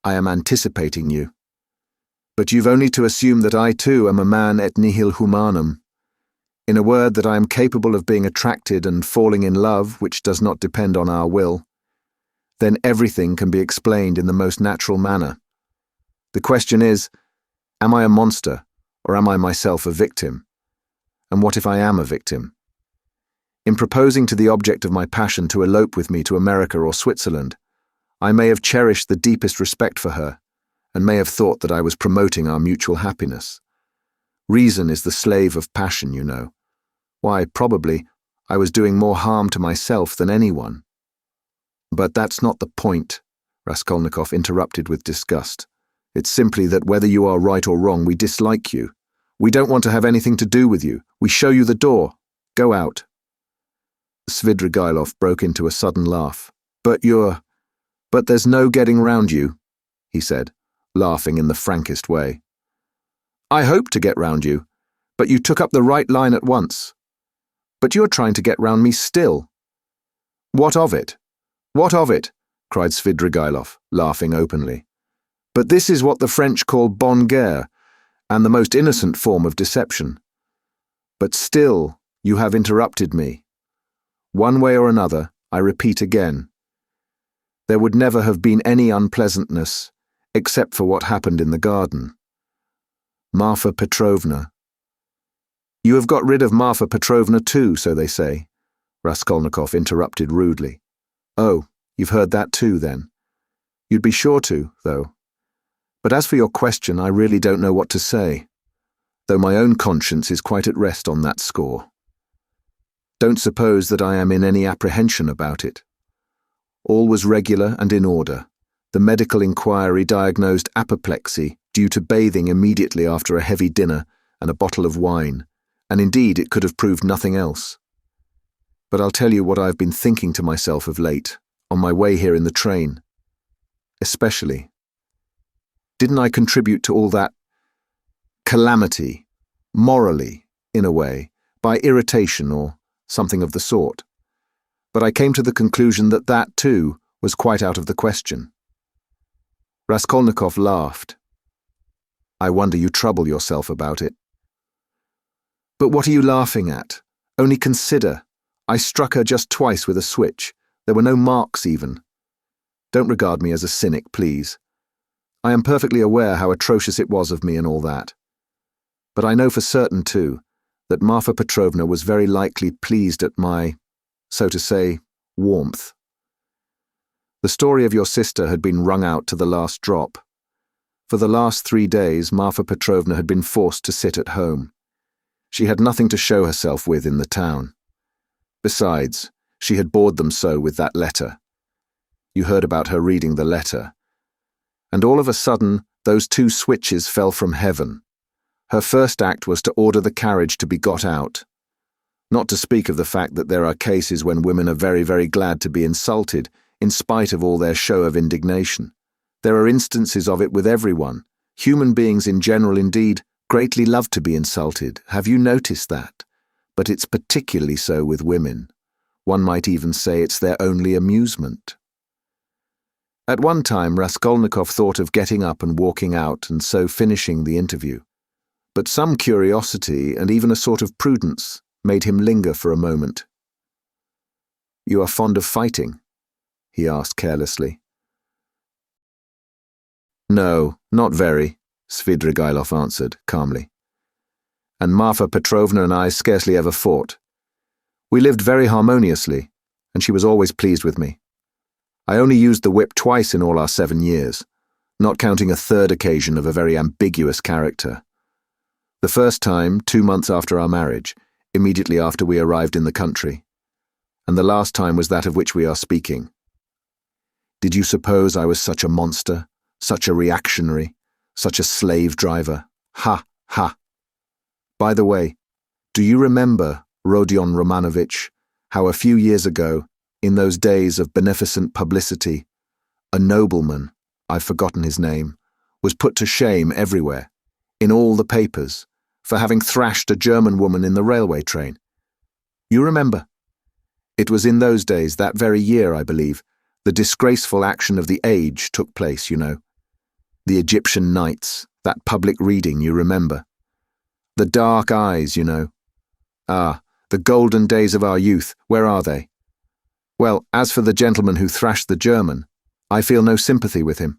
I am anticipating you. But you've only to assume that I too am a man et nihil humanum. In a word, that I am capable of being attracted and falling in love, which does not depend on our will. Then everything can be explained in the most natural manner. The question is, am I a monster, or am I myself a victim? And what if I am a victim? In proposing to the object of my passion to elope with me to America or Switzerland, I may have cherished the deepest respect for her, and may have thought that I was promoting our mutual happiness. Reason is the slave of passion, you know. Why, probably, I was doing more harm to myself than anyone. But that's not the point, Raskolnikov interrupted with disgust. It's simply that whether you are right or wrong, we dislike you. We don't want to have anything to do with you. We show you the door. Go out. Svidrigailov broke into a sudden laugh. But there's no getting round you, he said, laughing in the frankest way. I hoped to get round you, but you took up the right line at once. But you're trying to get round me still. What of it? What of it? Cried Svidrigailov, laughing openly. But this is what the French call bonne guerre, and the most innocent form of deception. But still, you have interrupted me. One way or another, I repeat again. There would never have been any unpleasantness, except for what happened in the garden. Marfa Petrovna. You have got rid of Marfa Petrovna too, so they say, Raskolnikov interrupted rudely. Oh, you've heard that too, then. You'd be sure to, though. But as for your question, I really don't know what to say, though my own conscience is quite at rest on that score. Don't suppose that I am in any apprehension about it. All was regular and in order. The medical inquiry diagnosed apoplexy due to bathing immediately after a heavy dinner and a bottle of wine, and indeed it could have proved nothing else. But I'll tell you what I've been thinking to myself of late, on my way here in the train. Especially. Didn't I contribute to all that calamity, morally, in a way, by irritation or something of the sort? But I came to the conclusion that that, too, was quite out of the question. Raskolnikov laughed. I wonder you trouble yourself about it. But what are you laughing at? Only consider. I struck her just twice with a switch. There were no marks even. Don't regard me as a cynic, please. I am perfectly aware how atrocious it was of me and all that. But I know for certain, too, that Marfa Petrovna was very likely pleased at my, so to say, warmth. The story of your sister had been wrung out to the last drop. For the last 3 days, Marfa Petrovna had been forced to sit at home. She had nothing to show herself with in the town. Besides, she had bored them so with that letter. You heard about her reading the letter. And all of a sudden, those 2 switches fell from heaven. Her first act was to order the carriage to be got out. Not to speak of the fact that there are cases when women are very, very glad to be insulted, in spite of all their show of indignation. There are instances of it with everyone. Human beings in general, indeed, greatly love to be insulted. Have you noticed that? But it's particularly so with women. One might even say it's their only amusement. At one time, Raskolnikov thought of getting up and walking out and so finishing the interview. But some curiosity and even a sort of prudence made him linger for a moment. You are fond of fighting? He asked carelessly. No, not very, Svidrigailov answered calmly. And Marfa Petrovna and I scarcely ever fought. We lived very harmoniously, and she was always pleased with me. I only used the whip twice in all our 7 years, not counting a third occasion of a very ambiguous character. The first time, 2 months after our marriage, immediately after we arrived in the country, and the last time was that of which we are speaking. Did you suppose I was such a monster, such a reactionary, such a slave driver? Ha, ha! By the way, do you remember, Rodion Romanovich, how a few years ago, in those days of beneficent publicity, a nobleman, I've forgotten his name, was put to shame everywhere, in all the papers, for having thrashed a German woman in the railway train? You remember? It was in those days, that very year, I believe, the disgraceful action of the age took place, you know. The Egyptian Nights, that public reading, you remember. The dark eyes, you know. Ah, the golden days of our youth, where are they? Well, as for the gentleman who thrashed the German, I feel no sympathy with him,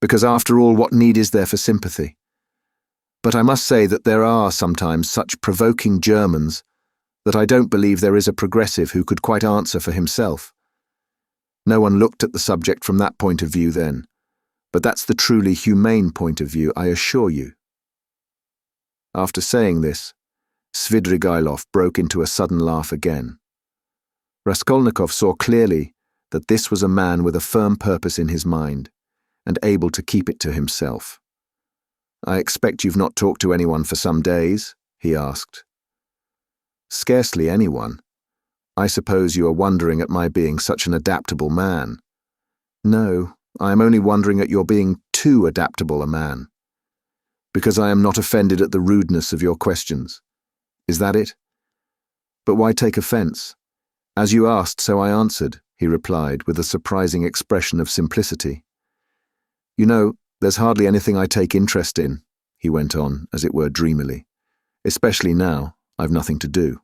because after all, what need is there for sympathy? But I must say that there are sometimes such provoking Germans that I don't believe there is a progressive who could quite answer for himself. No one looked at the subject from that point of view then, but that's the truly humane point of view, I assure you. After saying this, Svidrigailov broke into a sudden laugh again, Raskolnikov saw clearly that this was a man with a firm purpose in his mind, and able to keep it to himself. "I expect you've not talked to anyone for some days?" he asked. "Scarcely anyone. I suppose you are wondering at my being such an adaptable man." "No, I am only wondering at your being too adaptable a man." "Because I am not offended at the rudeness of your questions. Is that it?" "But why take offense? As you asked, so I answered," he replied with a surprising expression of simplicity. "You know, there's hardly anything I take interest in," he went on, as it were dreamily. "Especially now, I've nothing to do.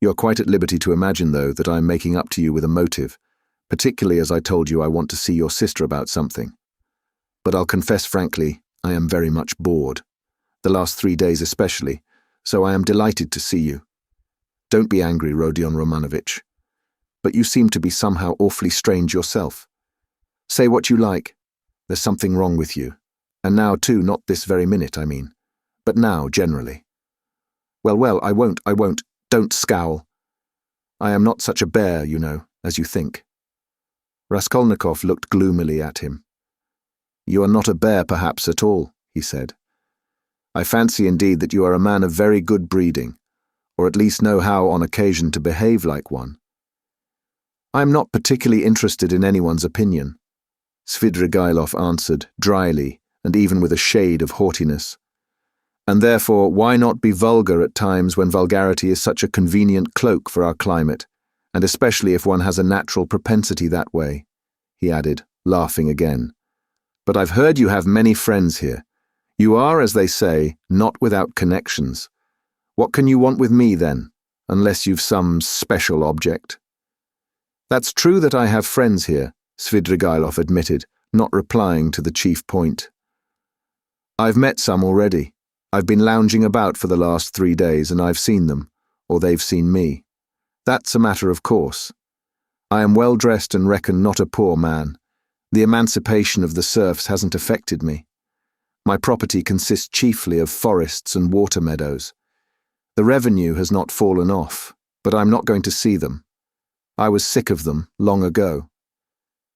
You're quite at liberty to imagine, though, that I'm making up to you with a motive, particularly as I told you I want to see your sister about something. But I'll confess frankly, I am very much bored, the last 3 days especially, so I am delighted to see you. Don't be angry, Rodion Romanovich. But you seem to be somehow awfully strange yourself. Say what you like. There's something wrong with you. And now, too, not this very minute, I mean. But now, generally. Well, I won't. Don't scowl. I am not such a bear, you know, as you think." Raskolnikov looked gloomily at him. "You are not a bear, perhaps, at all," he said. "I fancy indeed that you are a man of very good breeding, or at least know how on occasion to behave like one." "I am not particularly interested in anyone's opinion," Svidrigailov answered, dryly, and even with a shade of haughtiness. "And therefore, why not be vulgar at times when vulgarity is such a convenient cloak for our climate, and especially if one has a natural propensity that way," he added, laughing again. "But I've heard you have many friends here. You are, as they say, not without connections. What can you want with me, then, unless you've some special object?" "That's true that I have friends here," Svidrigailov admitted, not replying to the chief point. "I've met some already. I've been lounging about for the last 3 days, and I've seen them, or they've seen me. That's a matter of course. I am well dressed and reckon not a poor man. The emancipation of the serfs hasn't affected me. My property consists chiefly of forests and water meadows. The revenue has not fallen off, but I'm not going to see them. I was sick of them long ago.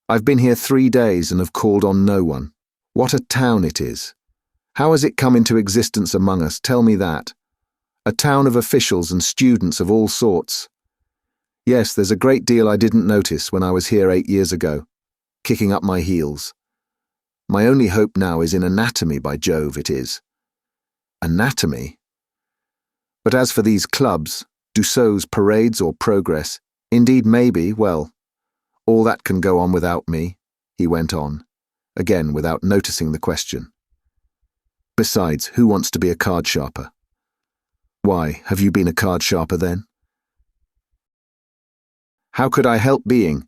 I've been here 3 days and have called on no one. What a town it is! How has it come into existence among us? Tell me that. A town of officials and students of all sorts. Yes, there's a great deal I didn't notice when I was here 8 years ago, kicking up my heels. My only hope now is in anatomy, by Jove, it is. Anatomy? But as for these clubs, Dussault's parades or progress, indeed maybe, well, all that can go on without me," he went on, again without noticing the question. "Besides, who wants to be a card sharper?" "Why, have you been a card sharper then?" "How could I help being?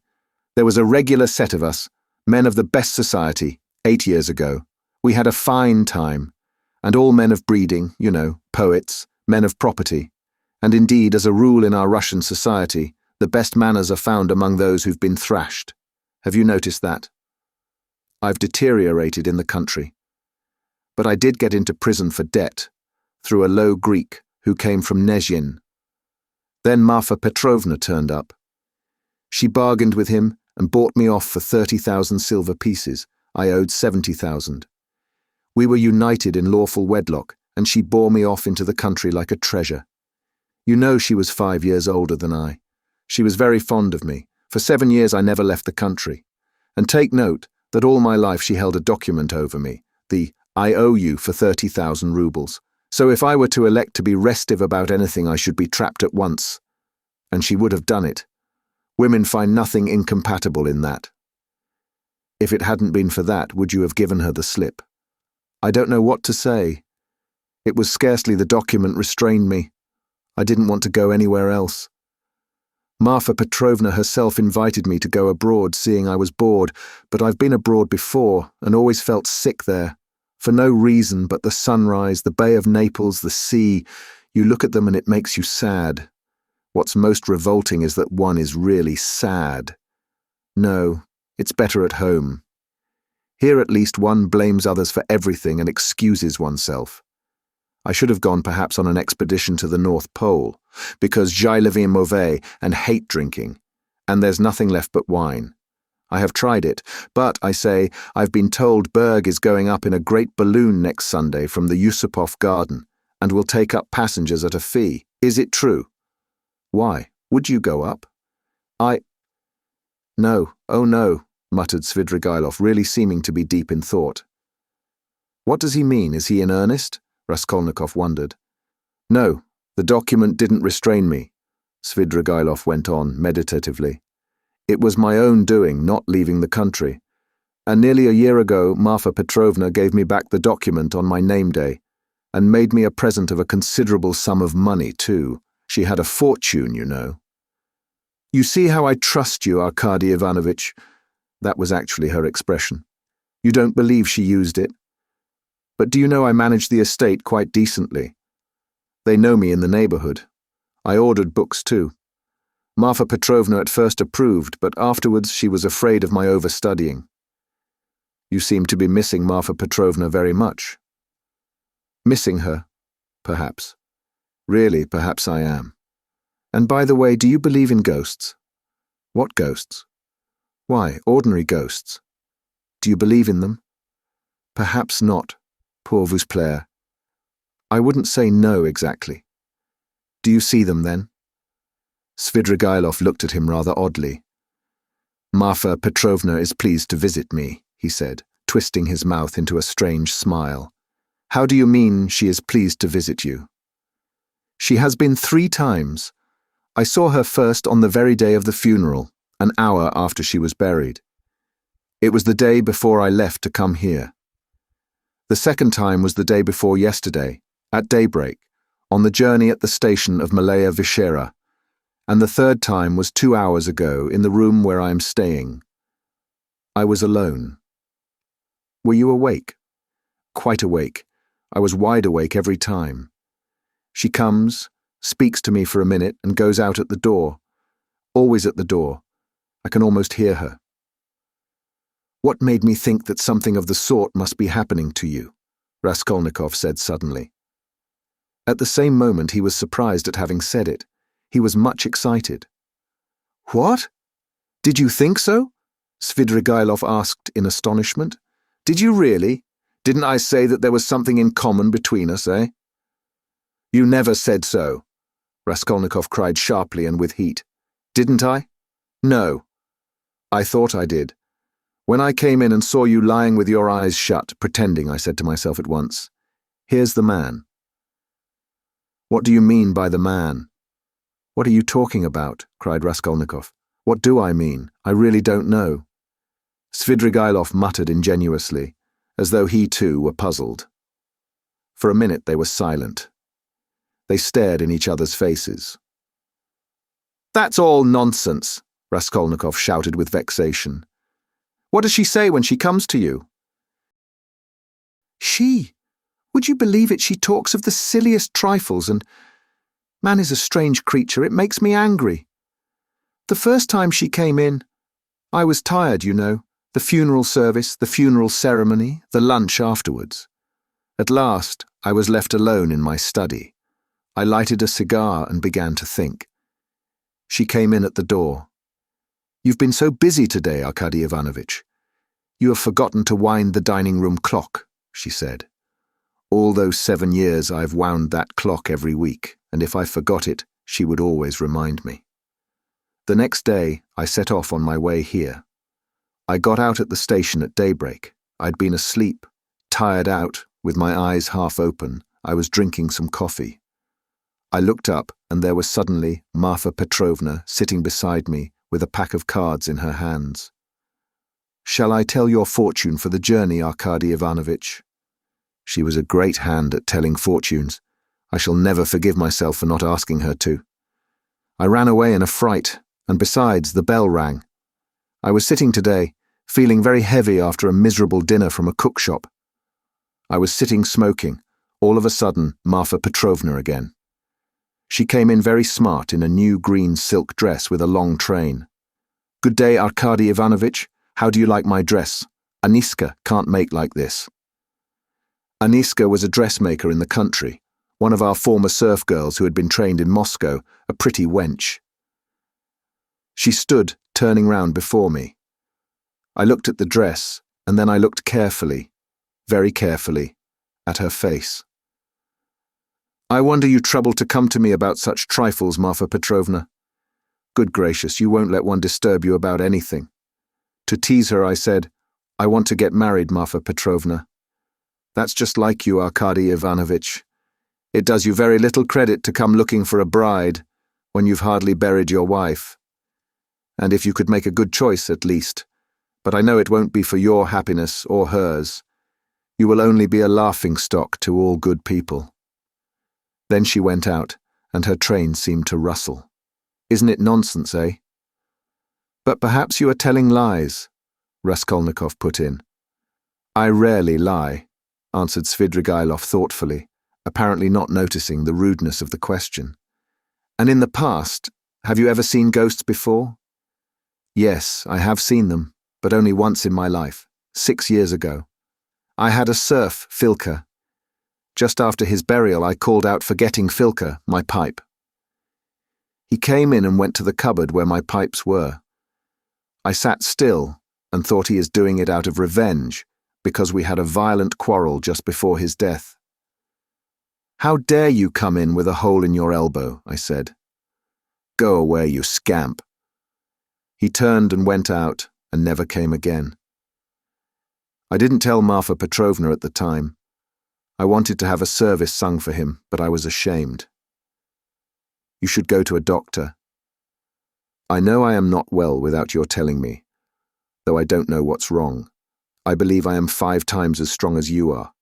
There was a regular set of us, men of the best society, 8 years ago. We had a fine time, and all men of breeding, you know, poets, men of property, and indeed, as a rule in our Russian society, the best manners are found among those who've been thrashed. Have you noticed that? I've deteriorated in the country. But I did get into prison for debt, through a low Greek who came from Nezhin. Then Marfa Petrovna turned up. She bargained with him and bought me off for 30,000 silver pieces. I owed 70,000. We were united in lawful wedlock, and she bore me off into the country like a treasure. You know she was 5 years older than I. She was very fond of me. For 7 years I never left the country. And take note that all my life she held a document over me, the "I owe you" for 30,000 rubles. So if I were to elect to be restive about anything, I should be trapped at once. And she would have done it. Women find nothing incompatible in that. If it hadn't been for that, would you have given her the slip? I don't know what to say. It was scarcely the document restrained me. I didn't want to go anywhere else. Marfa Petrovna herself invited me to go abroad, seeing I was bored, but I've been abroad before and always felt sick there. For no reason but the sunrise, the Bay of Naples, the sea. You look at them and it makes you sad. What's most revolting is that one is really sad. No, it's better at home. Here at least one blames others for everything and excuses oneself. I should have gone perhaps on an expedition to the North Pole, because je le vis mauvais and hate drinking, And there's nothing left but wine. I have tried it, but, I say, I've been told Berg is going up in a great balloon next Sunday from the Yusupov garden, and will take up passengers at a fee. Is it true? Why, would you go up? No, oh no, muttered Svidrigailov, really seeming to be deep in thought. What does he mean? Is he in earnest? Raskolnikov wondered. No, the document didn't restrain me, Svidrigailov went on meditatively. It was my own doing, not leaving the country. And nearly a year ago, Marfa Petrovna gave me back the document on my name day, and made me a present of a considerable sum of money, too. She had a fortune, you know. You see how I trust you, Arkady Ivanovitch. That was actually her expression. You don't believe she used it. But do you know I managed the estate quite decently? They know me in the neighborhood. I ordered books, too. Marfa Petrovna at first approved, but afterwards she was afraid of my overstudying. You seem to be missing Marfa Petrovna very much. Missing her, perhaps. Really, perhaps I am. And by the way, do you believe in ghosts? What ghosts? Why, ordinary ghosts. Do you believe in them? Perhaps not, pour vous plaire. I wouldn't say no exactly. Do you see them then? Svidrigailov looked at him rather oddly. Marfa Petrovna is pleased to visit me, he said, twisting his mouth into a strange smile. How do you mean she is pleased to visit you? She has been 3 times. I saw her first on the very day of the funeral, an hour after she was buried. It was the day before I left to come here. The second time was the day before yesterday, at daybreak, on the journey at the station of Malaya Vishera, and the third time was 2 hours ago in the room where I am staying. I was alone. Were you awake? Quite awake. I was wide awake every time. She comes, speaks to me for a minute, and goes out at the door. Always at the door. I can almost hear her. What made me think that something of the sort must be happening to you? Raskolnikov said suddenly. At the same moment he was surprised at having said it. He was much excited. What? Did you think so? Svidrigailov asked in astonishment. Did you really? Didn't I say that there was something in common between us, eh? You never said so, Raskolnikov cried sharply and with heat. Didn't I? No. I thought I did. When I came in and saw you lying with your eyes shut, pretending, I said to myself at once, here's the man. What do you mean by the man? What are you talking about? Cried Raskolnikov. What do I mean? I really don't know. Svidrigailov muttered ingenuously, as though he too were puzzled. For a minute they were silent. They stared in each other's faces. That's all nonsense, Raskolnikov shouted with vexation. What does she say when she comes to you? She? Would you believe it? She talks of the silliest trifles, and man is a strange creature. It makes me angry. The first time she came in, I was tired, you know, the funeral service, the funeral ceremony, the lunch afterwards. At last, I was left alone in my study. I lighted a cigar and began to think. She came in at the door. You've been so busy today, Arkady Ivanovitch. You have forgotten to wind the dining-room clock, she said. All those 7 years I've wound that clock every week, and if I forgot it, she would always remind me. The next day, I set off on my way here. I got out at the station at daybreak. I'd been asleep, tired out, with my eyes half open. I was drinking some coffee. I looked up, and there was suddenly Marfa Petrovna sitting beside me with a pack of cards in her hands. Shall I tell your fortune for the journey, Arkady Ivanovitch? She was a great hand at telling fortunes. I shall never forgive myself for not asking her to. I ran away in a fright, and besides, the bell rang. I was sitting today, feeling very heavy after a miserable dinner from a cookshop. I was sitting smoking, all of a sudden Marfa Petrovna again. She came in very smart in a new green silk dress with a long train. Good day, Arkady Ivanovitch. How do you like my dress? Aniska can't make like this. Aniska was a dressmaker in the country, one of our former serf girls who had been trained in Moscow, a pretty wench. She stood, turning round before me. I looked at the dress, and then I looked carefully, very carefully, at her face. "I wonder you troubled to come to me about such trifles, Marfa Petrovna. Good gracious, you won't let one disturb you about anything." To tease her, I said, "I want to get married, Marfa Petrovna." "That's just like you, Arkady Ivanovitch. It does you very little credit to come looking for a bride when you've hardly buried your wife. And if you could make a good choice, at least. But I know it won't be for your happiness or hers. You will only be a laughingstock to all good people." Then she went out, and her train seemed to rustle. "Isn't it nonsense, eh?" "But perhaps you are telling lies," Raskolnikov put in. "I rarely lie," answered Svidrigailov thoughtfully, apparently not noticing the rudeness of the question. "And in the past, have you ever seen ghosts before?" "Yes, I have seen them, but only once in my life, 6 years ago. I had a serf, Filka. Just after his burial, I called out forgetting Filka, my pipe. He came in and went to the cupboard where my pipes were. I sat still and thought he is doing it out of revenge because we had a violent quarrel just before his death. 'How dare you come in with a hole in your elbow?' I said. 'Go away, you scamp.' He turned and went out and never came again. I didn't tell Marfa Petrovna at the time. I wanted to have a service sung for him, but I was ashamed. You should go to a doctor. I know I am not well without your telling me, though I don't know what's wrong. I believe I am 5 times as strong as you are.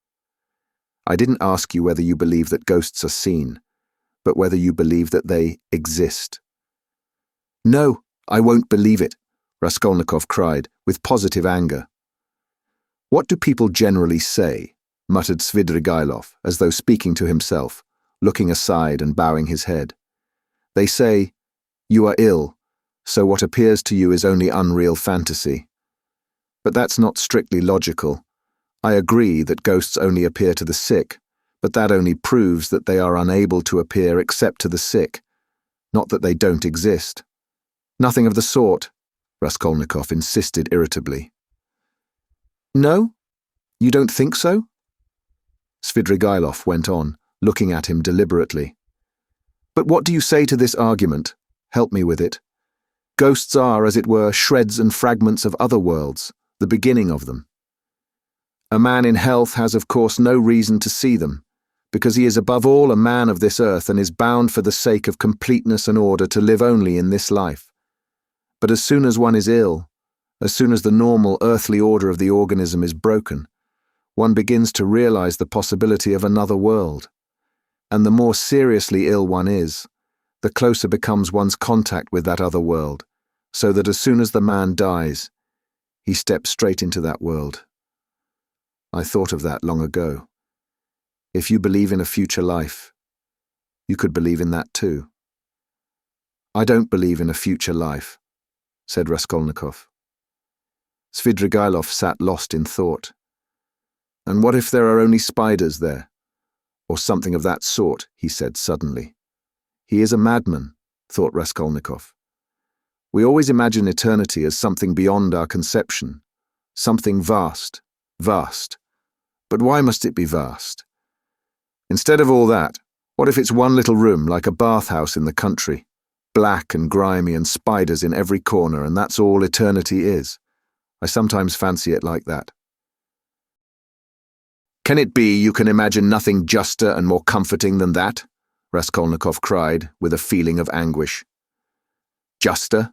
I didn't ask you whether you believe that ghosts are seen, but whether you believe that they exist." "No, I won't believe it," Raskolnikov cried, with positive anger. "What do people generally say?" muttered Svidrigailov, as though speaking to himself, looking aside and bowing his head. "They say, 'You are ill, so what appears to you is only unreal fantasy.' But that's not strictly logical. I agree that ghosts only appear to the sick, but that only proves that they are unable to appear except to the sick, not that they don't exist." "Nothing of the sort," Raskolnikov insisted irritably. "No? You don't think so?" Svidrigailov went on, looking at him deliberately. "But what do you say to this argument? Help me with it. Ghosts are, as it were, shreds and fragments of other worlds, the beginning of them. A man in health has, of course, no reason to see them, because he is above all a man of this earth and is bound for the sake of completeness and order to live only in this life. But as soon as one is ill, as soon as the normal earthly order of the organism is broken, one begins to realize the possibility of another world. And the more seriously ill one is, the closer becomes one's contact with that other world, so that as soon as the man dies, he steps straight into that world. I thought of that long ago. If you believe in a future life, you could believe in that too." "I don't believe in a future life," said Raskolnikov. Svidrigailov sat lost in thought. "And what if there are only spiders there? Or something of that sort," he said suddenly. "He is a madman," thought Raskolnikov. "We always imagine eternity as something beyond our conception, something vast, vast. But why must it be vast? Instead of all that, what if it's one little room like a bathhouse in the country, black and grimy and spiders in every corner, and that's all eternity is? I sometimes fancy it like that." "Can it be you can imagine nothing juster and more comforting than that?" Raskolnikov cried, with a feeling of anguish. "Juster?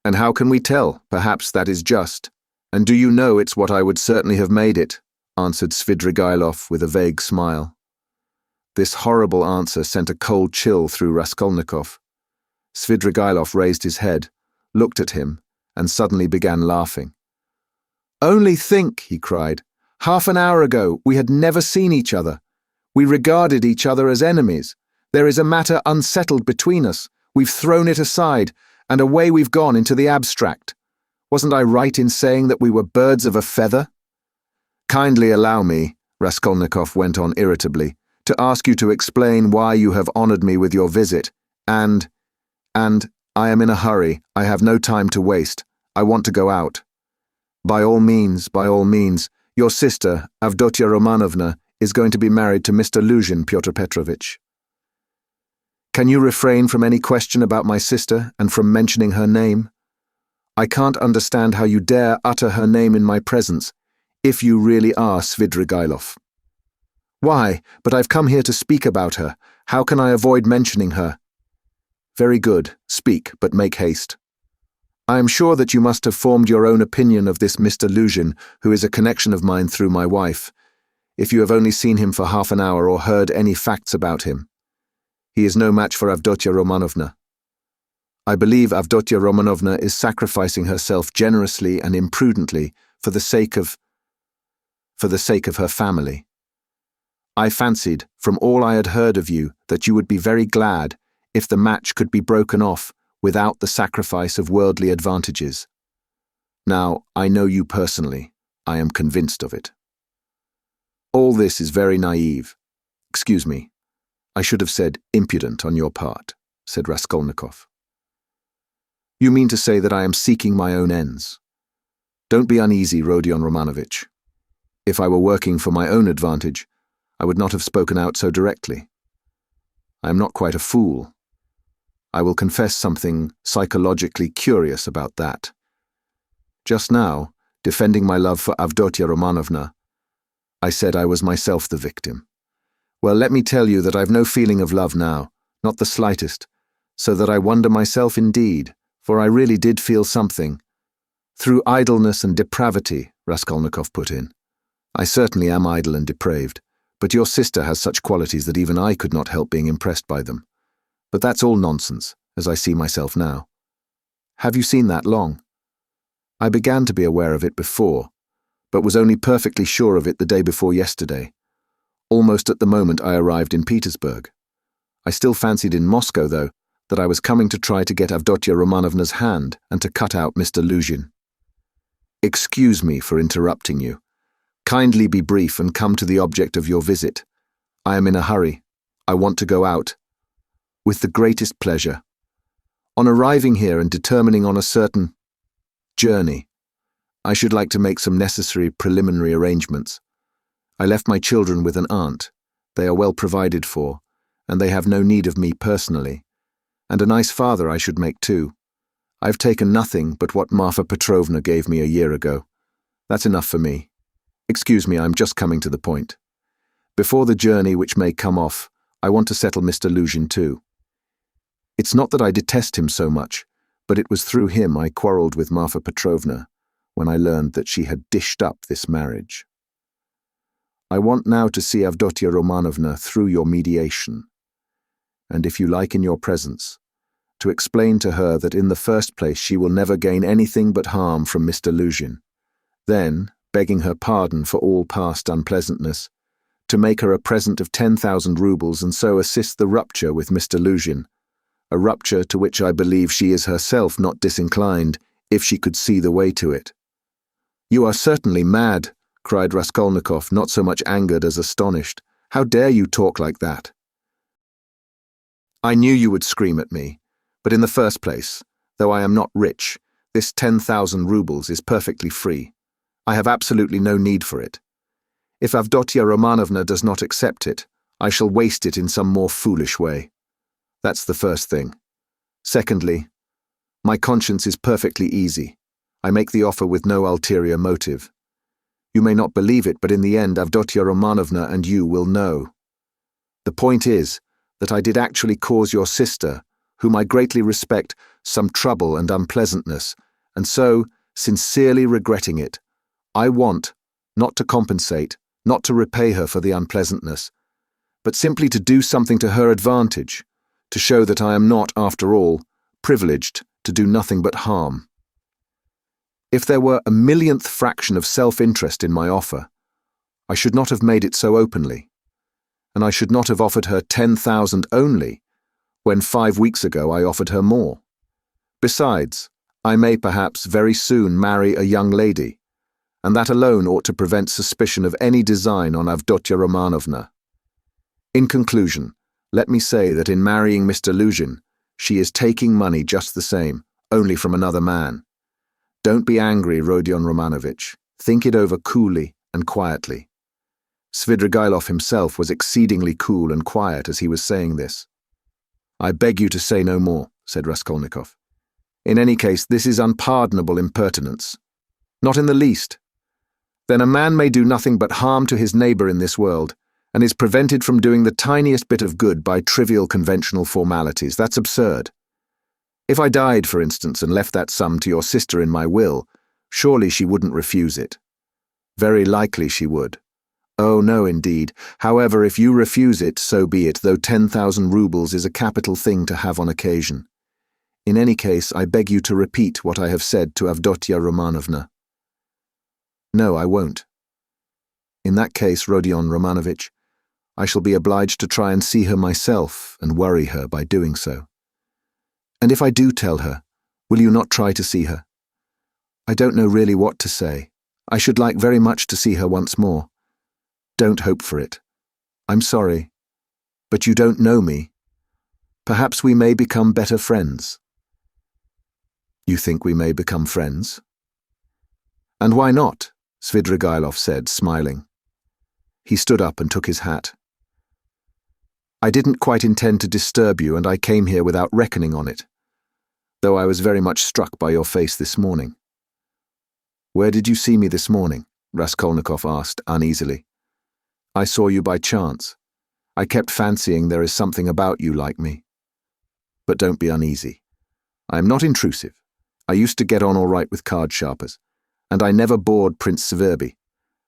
And how can we tell? Perhaps that is just. And do you know it's what I would certainly have made it?" answered Svidrigailov with a vague smile. This horrible answer sent a cold chill through Raskolnikov. Svidrigailov raised his head, looked at him, and suddenly began laughing. "Only think," he cried. "Half an hour ago we had never seen each other. We regarded each other as enemies. There is a matter unsettled between us. We've thrown it aside, and away we've gone into the abstract. Wasn't I right in saying that we were birds of a feather?" "Kindly allow me," Raskolnikov went on irritably, "to ask you to explain why you have honored me with your visit, and I am in a hurry. I have no time to waste. I want to go out. By all means, your sister, Avdotya Romanovna, is going to be married to Mr. Luzhin, Pyotr Petrovitch. Can you refrain from any question about my sister and from mentioning her name? I can't understand how you dare utter her name in my presence, if you really are Svidrigailov. Why, but I've come here to speak about her. How can I avoid mentioning her? Very good, speak, but make haste. I am sure that you must have formed your own opinion of this Mr. Luzhin, who is a connection of mine through my wife, if you have only seen him for half an hour or heard any facts about him. He is no match for Avdotya Romanovna. I believe Avdotya Romanovna is sacrificing herself generously and imprudently for the sake of her family. I fancied, from all I had heard of you, that you would be very glad if the match could be broken off without the sacrifice of worldly advantages. Now, I know you personally. I am convinced of it. All this is very naive. Excuse me. I should have said impudent on your part, said Raskolnikov. You mean to say that I am seeking my own ends? Don't be uneasy, Rodion Romanovich. If I were working for my own advantage, I would not have spoken out so directly. I am not quite a fool. I will confess something psychologically curious about that. Just now, defending my love for Avdotya Romanovna, I said I was myself the victim. Well, let me tell you that I've no feeling of love now, not the slightest, so that I wonder myself indeed, for I really did feel something. Through idleness and depravity, Raskolnikov put in. I certainly am idle and depraved, but your sister has such qualities that even I could not help being impressed by them. But that's all nonsense, as I see myself now. Have you seen that long? I began to be aware of it before, but was only perfectly sure of it the day before yesterday, almost at the moment I arrived in Petersburg. I still fancied in Moscow, though, that I was coming to try to get Avdotya Romanovna's hand and to cut out Mr. Luzhin. Excuse me for interrupting you. Kindly be brief and come to the object of your visit. I am in a hurry. I want to go out. With the greatest pleasure. On arriving here and determining on a certain journey, I should like to make some necessary preliminary arrangements. I left my children with an aunt. They are well provided for, and they have no need of me personally. And a nice father I should make too. I've taken nothing but what Marfa Petrovna gave me a year ago. That's enough for me. Excuse me, I'm just coming to the point. Before the journey which may come off, I want to settle Mr. Luzhin too. It's not that I detest him so much, but it was through him I quarrelled with Marfa Petrovna when I learned that she had dished up this marriage. I want now to see Avdotya Romanovna through your mediation, and if you like in your presence, to explain to her that in the first place she will never gain anything but harm from Mr. Luzhin, then, begging her pardon for all past unpleasantness, to make her a present of 10,000 roubles and so assist the rupture with Mr. Luzhin, a rupture to which I believe she is herself not disinclined, if she could see the way to it. You are certainly mad, cried Raskolnikov, not so much angered as astonished. How dare you talk like that? I knew you would scream at me, but in the first place, though I am not rich, this 10,000 roubles is perfectly free. I have absolutely no need for it. If Avdotya Romanovna does not accept it, I shall waste it in some more foolish way. That's the first thing. Secondly, my conscience is perfectly easy. I make the offer with no ulterior motive. You may not believe it, but in the end Avdotya Romanovna and you will know. The point is that I did actually cause your sister, whom I greatly respect, some trouble and unpleasantness, and so, sincerely regretting it, I want, not to compensate, not to repay her for the unpleasantness, but simply to do something to her advantage, to show that I am not, after all, privileged to do nothing but harm. If there were a millionth fraction of self-interest in my offer, I should not have made it so openly, and I should not have offered her 10,000 only, when 5 weeks ago I offered her more. Besides, I may perhaps very soon marry a young lady, and that alone ought to prevent suspicion of any design on Avdotya Romanovna. In conclusion, let me say that in marrying Mr. Luzhin, She is taking money just the same, only from another man. Don't be angry, Rodion Romanovich. Think it over coolly and quietly. Svidrigailov himself was exceedingly cool and quiet as he was saying this. I beg you to say no more, said Raskolnikov. In any case, this is unpardonable impertinence. Not in the least. Then a man may do nothing but harm to his neighbour in this world, and is prevented from doing the tiniest bit of good by trivial conventional formalities. That's absurd. If I died, for instance, and left that sum to your sister in my will, surely she wouldn't refuse it. Very likely she would. Oh, no, indeed. However, if you refuse it, so be it, though 10,000 roubles is a capital thing to have on occasion. In any case, I beg you to repeat what I have said to Avdotya Romanovna. No, I won't. In that case, Rodion Romanovich, I shall be obliged to try and see her myself and worry her by doing so. And if I do tell her, will you not try to see her? I don't know really what to say. I should like very much to see her once more. Don't hope for it. I'm sorry. But you don't know me. Perhaps we may become better friends. You think we may become friends? And why not? Svidrigailov said, smiling. He stood up and took his hat. I didn't quite intend to disturb you, and I came here without reckoning on it, though I was very much struck by your face this morning. Where did you see me this morning? Raskolnikov asked uneasily. I saw you by chance. I kept fancying there is something about you like me. But don't be uneasy. I am not intrusive. I used to get on all right with card sharpers, and I never bored Prince Severby,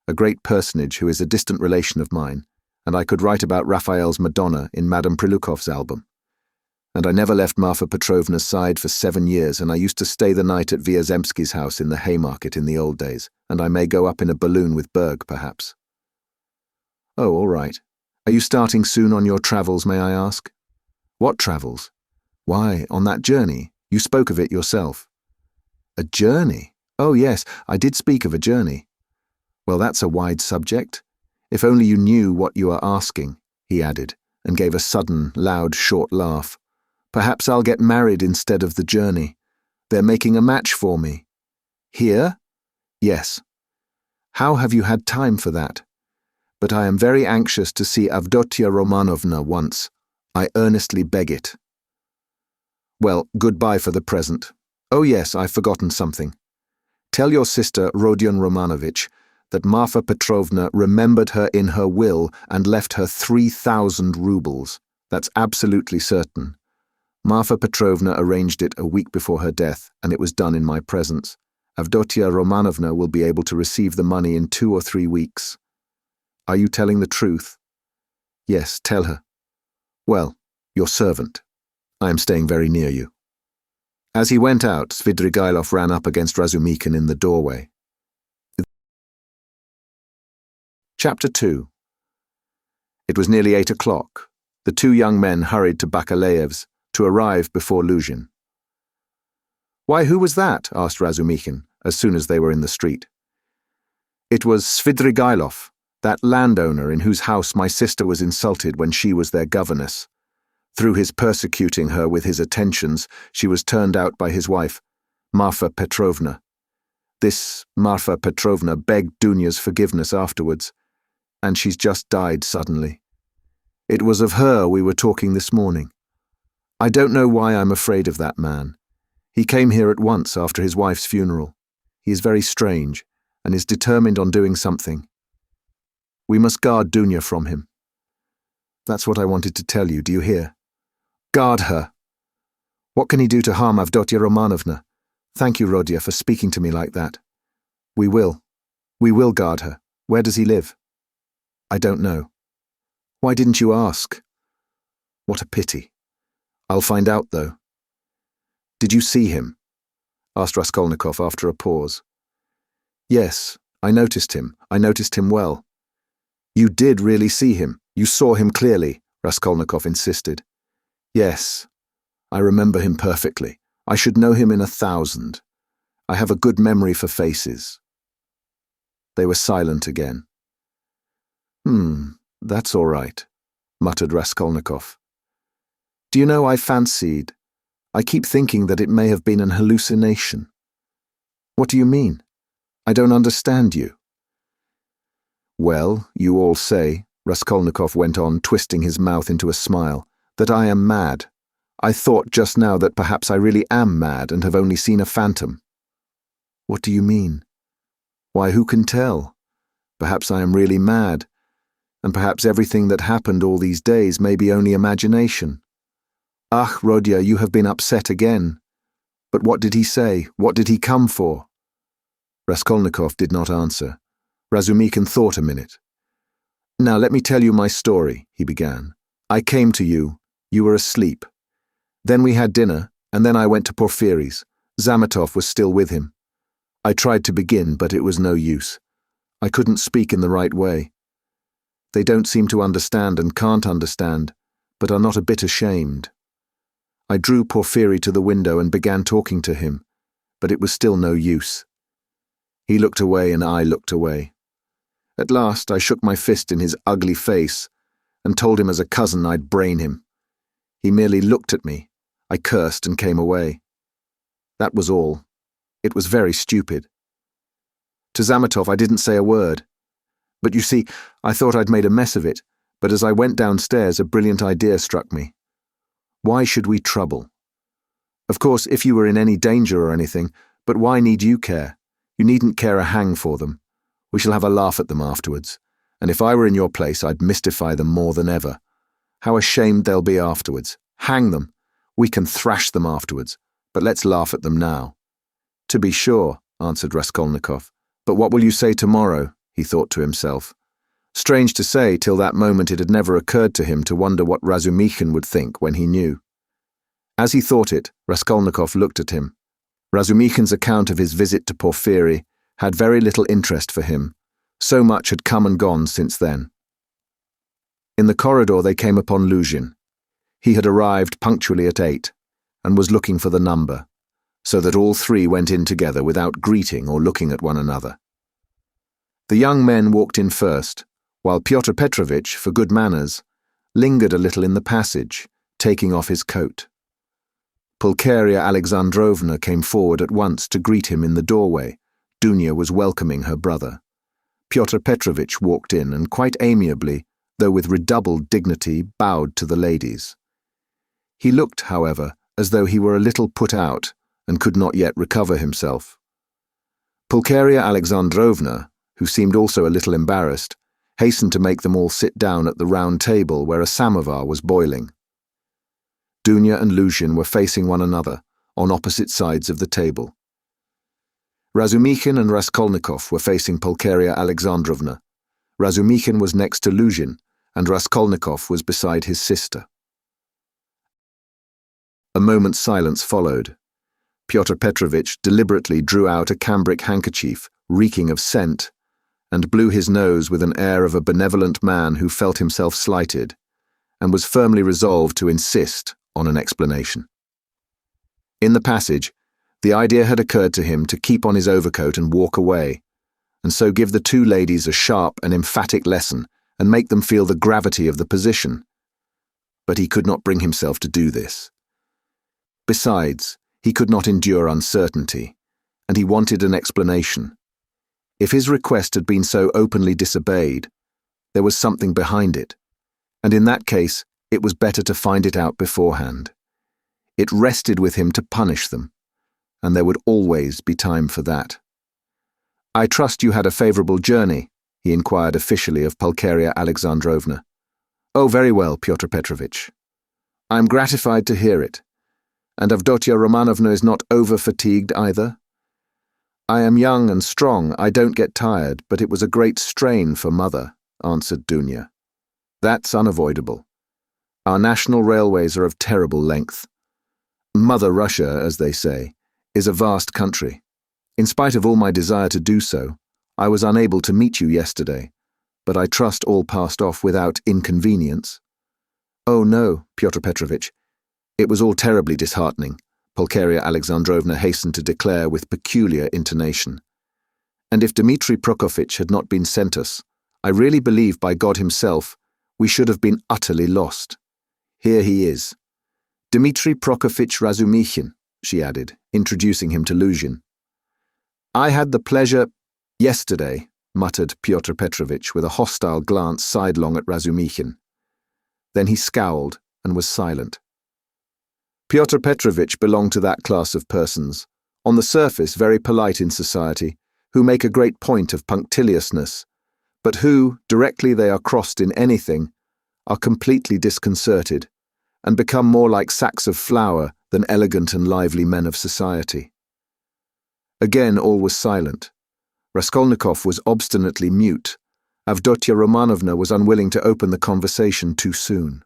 a great personage who is a distant relation of mine, and I could write about Raphael's Madonna in Madame Prilukov's album. And I never left Marfa Petrovna's side for 7 years, and I used to stay the night at Vyazemsky's house in the Haymarket in the old days, and I may go up in a balloon with Berg, perhaps. Oh, all right. Are you starting soon on your travels, may I ask? What travels? Why, on that journey. You spoke of it yourself. A journey? Oh, yes, I did speak of a journey. Well, that's a wide subject. If only you knew what you are asking, he added, and gave a sudden, loud, short laugh. Perhaps I'll get married instead of the journey. They're making a match for me. Here? Yes. How have you had time for that? But I am very anxious to see Avdotya Romanovna once. I earnestly beg it. Well, goodbye for the present. Oh yes, I've forgotten something. Tell your sister, Rodion Romanovich, that Marfa Petrovna remembered her in her will and left her 3,000 roubles. That's absolutely certain. Marfa Petrovna arranged it a week before her death, and it was done in my presence. Avdotya Romanovna will be able to receive the money in 2 or 3 weeks. Are you telling the truth? Yes, tell her. Well, your servant. I am staying very near you. As he went out, Svidrigailov ran up against Razumikin in the doorway. Chapter 2. It was nearly 8 o'clock. The 2 young men hurried to Bakalayev's to arrive before Luzhin. Why, who was that? Asked Razumikin, as soon as they were in the street. It was Svidrigailov, that landowner in whose house my sister was insulted when she was their governess. Through his persecuting her with his attentions, she was turned out by his wife, Marfa Petrovna. This Marfa Petrovna begged Dunya's forgiveness afterwards, and she's just died suddenly. It was of her we were talking this morning. I don't know why I'm afraid of that man. He came here at once after his wife's funeral. He is very strange, and is determined on doing something. We must guard Dunya from him. That's what I wanted to tell you, do you hear? Guard her. What can he do to harm Avdotya Romanovna? Thank you, Rodya, for speaking to me like that. We will. We will guard her. Where does he live? I don't know. Why didn't you ask? What a pity. I'll find out, though. Did you see him? Asked Raskolnikov after a pause. Yes, I noticed him. I noticed him well. You did really see him. You saw him clearly, Raskolnikov insisted. Yes, I remember him perfectly. I should know him in 1,000. I have a good memory for faces. They were silent again. That's all right, muttered Raskolnikov. Do you know, I fancied, I keep thinking that it may have been an hallucination." "What do you mean? I don't understand you." "Well, you all say," Raskolnikov went on, twisting his mouth into a smile, "that I am mad. I thought just now that perhaps I really am mad and have only seen a phantom." "What do you mean?" "Why, who can tell? Perhaps I am really mad, and perhaps everything that happened all these days may be only imagination." "Ach, Rodya, you have been upset again. But what did he say? What did he come for?" Raskolnikov did not answer. Razumikhin thought a minute. "Now let me tell you my story," he began. "I came to you. You were asleep. Then we had dinner, and then I went to Porfiry's. Zametov was still with him. I tried to begin, but it was no use. I couldn't speak in the right way. They don't seem to understand and can't understand, but are not a bit ashamed. I drew Porfiry to the window and began talking to him, but it was still no use. He looked away and I looked away. At last I shook my fist in his ugly face and told him as a cousin I'd brain him. He merely looked at me. I cursed and came away. That was all. It was very stupid. To Zametov I didn't say a word. But you see, I thought I'd made a mess of it, but as I went downstairs a brilliant idea struck me. Why should we trouble? Of course, if you were in any danger or anything, but why need you care? You needn't care a hang for them. We shall have a laugh at them afterwards, and if I were in your place I'd mystify them more than ever. How ashamed they'll be afterwards. Hang them. We can thrash them afterwards, but let's laugh at them now." "To be sure," answered Raskolnikov. "But what will you say tomorrow?" he thought to himself. Strange to say, till that moment it had never occurred to him to wonder what Razumikhin would think when he knew. As he thought it, Raskolnikov looked at him. Razumikhin's account of his visit to Porfiry had very little interest for him. So much had come and gone since then. In the corridor they came upon Luzhin. He had arrived punctually at 8, and was looking for the number, so that all three went in together without greeting or looking at one another. The young men walked in first, while Pyotr Petrovitch, for good manners, lingered a little in the passage, taking off his coat. Pulcheria Alexandrovna came forward at once to greet him in the doorway. Dunya was welcoming her brother. Pyotr Petrovitch walked in and quite amiably, though with redoubled dignity, bowed to the ladies. He looked, however, as though he were a little put out and could not yet recover himself. Pulcheria Alexandrovna, who seemed also a little embarrassed, hastened to make them all sit down at the round table where a samovar was boiling. Dunya and Luzhin were facing one another, on opposite sides of the table. Razumikhin and Raskolnikov were facing Pulcheria Alexandrovna. Razumikhin was next to Luzhin, and Raskolnikov was beside his sister. A moment's silence followed. Pyotr Petrovitch deliberately drew out a cambric handkerchief, reeking of scent, and blew his nose with an air of a benevolent man who felt himself slighted, and was firmly resolved to insist on an explanation. In the passage, the idea had occurred to him to keep on his overcoat and walk away, and so give the two ladies a sharp and emphatic lesson and make them feel the gravity of the position. But he could not bring himself to do this. Besides, he could not endure uncertainty, and he wanted an explanation. If his request had been so openly disobeyed, there was something behind it, and in that case it was better to find it out beforehand. It rested with him to punish them, and there would always be time for that. "I trust you had a favourable journey," he inquired officially of Pulcheria Alexandrovna. "Oh, very well, Pyotr Petrovitch. I am gratified to hear it. And Avdotya Romanovna is not over-fatigued either? I am young and strong, I don't get tired, but it was a great strain for Mother," answered Dunya. "That's unavoidable. Our national railways are of terrible length. Mother Russia, as they say, is a vast country. In spite of all my desire to do so, I was unable to meet you yesterday, but I trust all passed off without inconvenience." "Oh no, Pyotr Petrovitch. It was all terribly disheartening," Pulcheria Alexandrovna hastened to declare with peculiar intonation. "And if Dmitri Prokofitch had not been sent us, I really believe by God himself, we should have been utterly lost. Here he is. Dmitry Prokofyevich Razumikhin, she added, introducing him to Luzhin. I had the pleasure yesterday, muttered Pyotr Petrovitch with a hostile glance sidelong at Razumikhin. Then he scowled and was silent. Pyotr Petrovitch belonged to that class of persons, on the surface very polite in society, who make a great point of punctiliousness, but who, directly they are crossed in anything, are completely disconcerted, and become more like sacks of flour than elegant and lively men of society. Again all was silent. Raskolnikov was obstinately mute. Avdotya Romanovna was unwilling to open the conversation too soon.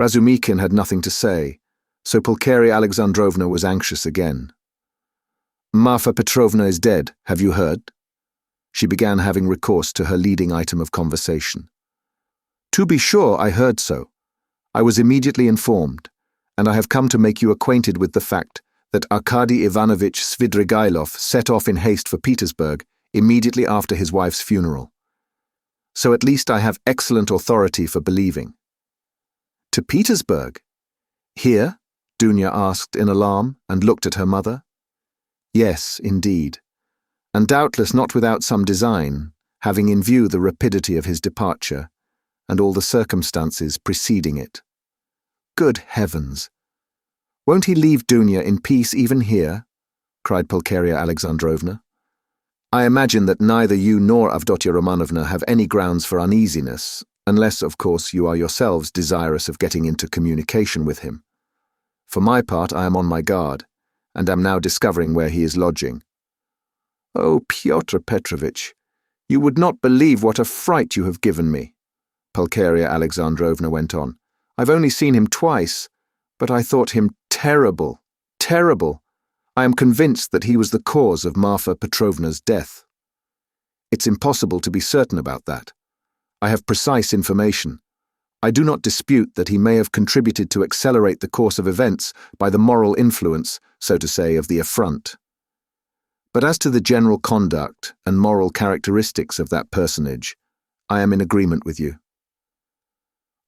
Razumikhin had nothing to say, so Pulcheria Alexandrovna was anxious again. Marfa Petrovna is dead, have you heard? She began, having recourse to her leading item of conversation. To be sure, I heard so. I was immediately informed, and I have come to make you acquainted with the fact that Arkady Ivanovich Svidrigailov set off in haste for Petersburg immediately after his wife's funeral. So at least I have excellent authority for believing. To Petersburg? Here? Dunya asked in alarm and looked at her mother. Yes, indeed, and doubtless not without some design, having in view the rapidity of his departure and all the circumstances preceding it. Good heavens! Won't he leave Dunya in peace even here? Cried Pulcheria Alexandrovna. I imagine that neither you nor Avdotya Romanovna have any grounds for uneasiness, unless, of course, you are yourselves desirous of getting into communication with him. For my part, I am on my guard, and am now discovering where he is lodging. Oh, Pyotr Petrovitch, you would not believe what a fright you have given me, Pulcheria Alexandrovna went on. I've only seen him twice, but I thought him terrible, terrible. I am convinced that he was the cause of Marfa Petrovna's death. It's impossible to be certain about that. I have precise information. I do not dispute that he may have contributed to accelerate the course of events by the moral influence, so to say, of the affront. But as to the general conduct and moral characteristics of that personage, I am in agreement with you.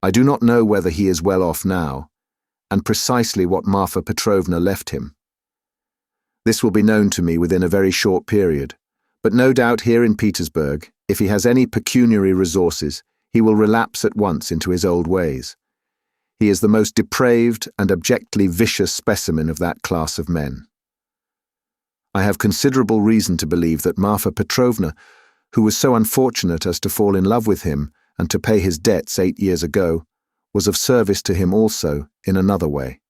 I do not know whether he is well off now, and precisely what Marfa Petrovna left him. This will be known to me within a very short period, but no doubt here in Petersburg, if he has any pecuniary resources, he will relapse at once into his old ways. He is the most depraved and abjectly vicious specimen of that class of men. I have considerable reason to believe that Marfa Petrovna, who was so unfortunate as to fall in love with him and to pay his debts 8 years ago, was of service to him also in another way.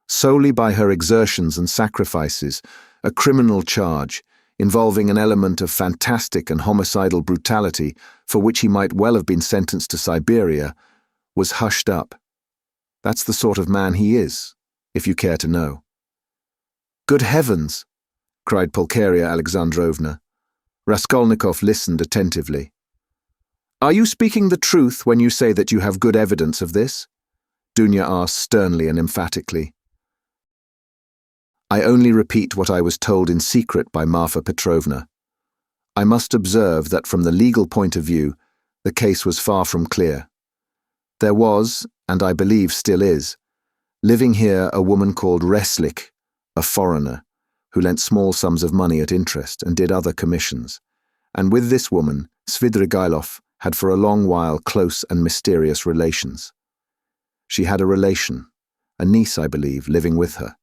Solely by her exertions and sacrifices, a criminal charge, involving an element of fantastic and homicidal brutality for which he might well have been sentenced to Siberia, was hushed up. That's the sort of man he is, if you care to know. Good heavens! Cried Pulcheria Alexandrovna. Raskolnikov listened attentively. Are you speaking the truth when you say that you have good evidence of this? Dunya asked sternly and emphatically. I only repeat what I was told in secret by Marfa Petrovna. I must observe that from the legal point of view, the case was far from clear. There was, and I believe still is, living here a woman called Reslik, a foreigner, who lent small sums of money at interest and did other commissions, and with this woman, Svidrigailov had for a long while close and mysterious relations. She had a relation, a niece, I believe, living with her,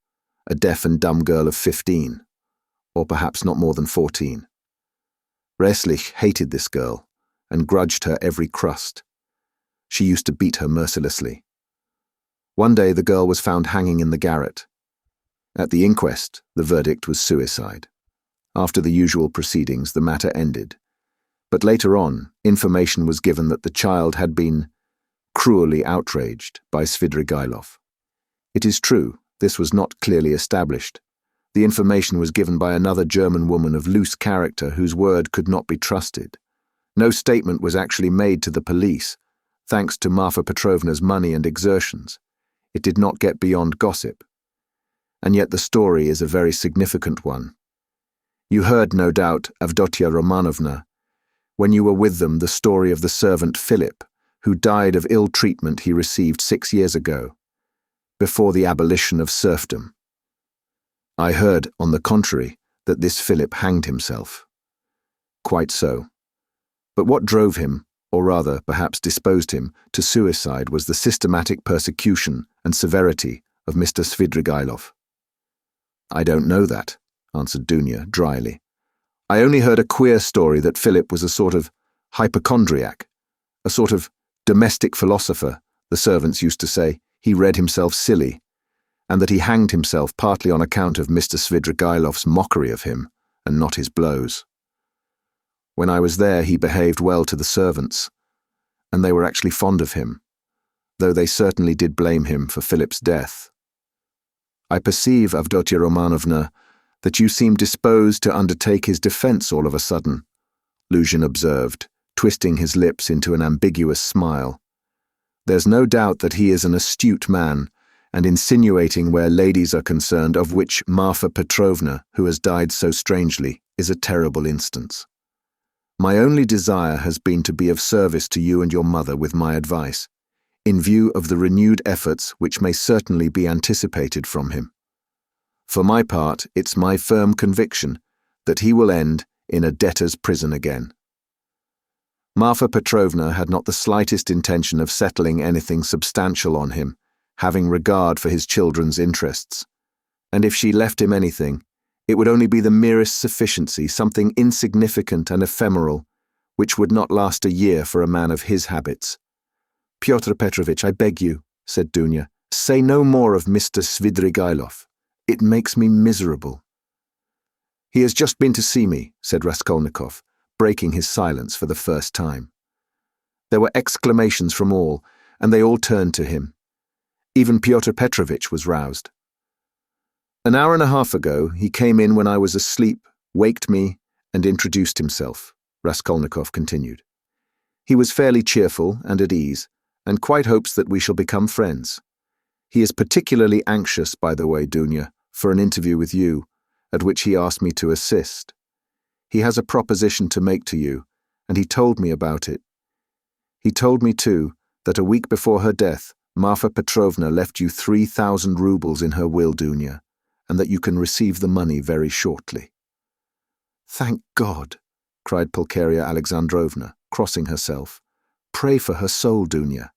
a deaf and dumb girl of 15, or perhaps not more than 14. Reslik hated this girl and grudged her every crust. She used to beat her mercilessly. One day the girl was found hanging in the garret. At the inquest, the verdict was suicide. After the usual proceedings, the matter ended. But later on, information was given that the child had been cruelly outraged by Svidrigailov. It is true, this was not clearly established. The information was given by another German woman of loose character whose word could not be trusted. No statement was actually made to the police, thanks to Marfa Petrovna's money and exertions. It did not get beyond gossip. And yet the story is a very significant one. You heard, no doubt, Avdotya Romanovna, when you were with them, the story of the servant Philip, who died of ill treatment he received 6 years ago. before the abolition of serfdom. I heard, on the contrary, that this Philip hanged himself. Quite so. But what drove him, or rather, perhaps disposed him, to suicide was the systematic persecution and severity of Mr. Svidrigailov. I don't know that, answered Dunya dryly. I only heard a queer story that Philip was a sort of hypochondriac, a sort of domestic philosopher, the servants used to say. He read himself silly, and that he hanged himself partly on account of Mr. Svidrigailov's mockery of him, and not his blows. When I was there, he behaved well to the servants, and they were actually fond of him, though they certainly did blame him for Philip's death. I perceive, Avdotia Romanovna, that you seem disposed to undertake his defense all of a sudden, Luzhin observed, twisting his lips into an ambiguous smile. There's no doubt that he is an astute man, and insinuating where ladies are concerned, of which Marfa Petrovna, who has died so strangely, is a terrible instance. My only desire has been to be of service to you and your mother with my advice, in view of the renewed efforts which may certainly be anticipated from him. For my part, it's my firm conviction that he will end in a debtor's prison again. Marfa Petrovna had not the slightest intention of settling anything substantial on him, having regard for his children's interests, and if she left him anything, it would only be the merest sufficiency, something insignificant and ephemeral, which would not last a year for a man of his habits. Pyotr Petrovitch, I beg you, said Dunya, say no more of Mr. Svidrigailov. It makes me miserable. He has just been to see me, said Raskolnikov, breaking his silence for the first time. There were exclamations from all, and they all turned to him. Even Pyotr Petrovitch was roused. An hour and a half ago, he came in when I was asleep, waked me, and introduced himself, Raskolnikov continued. He was fairly cheerful and at ease, and quite hopes that we shall become friends. He is particularly anxious, by the way, Dunya, for an interview with you, at which he asked me to assist. He has a proposition to make to you, and he told me about it. He told me, too, that a week before her death, Marfa Petrovna left you 3,000 rubles in her will, Dunya, and that you can receive the money very shortly. Thank God, cried Pulcheria Alexandrovna, crossing herself. Pray for her soul, Dunya.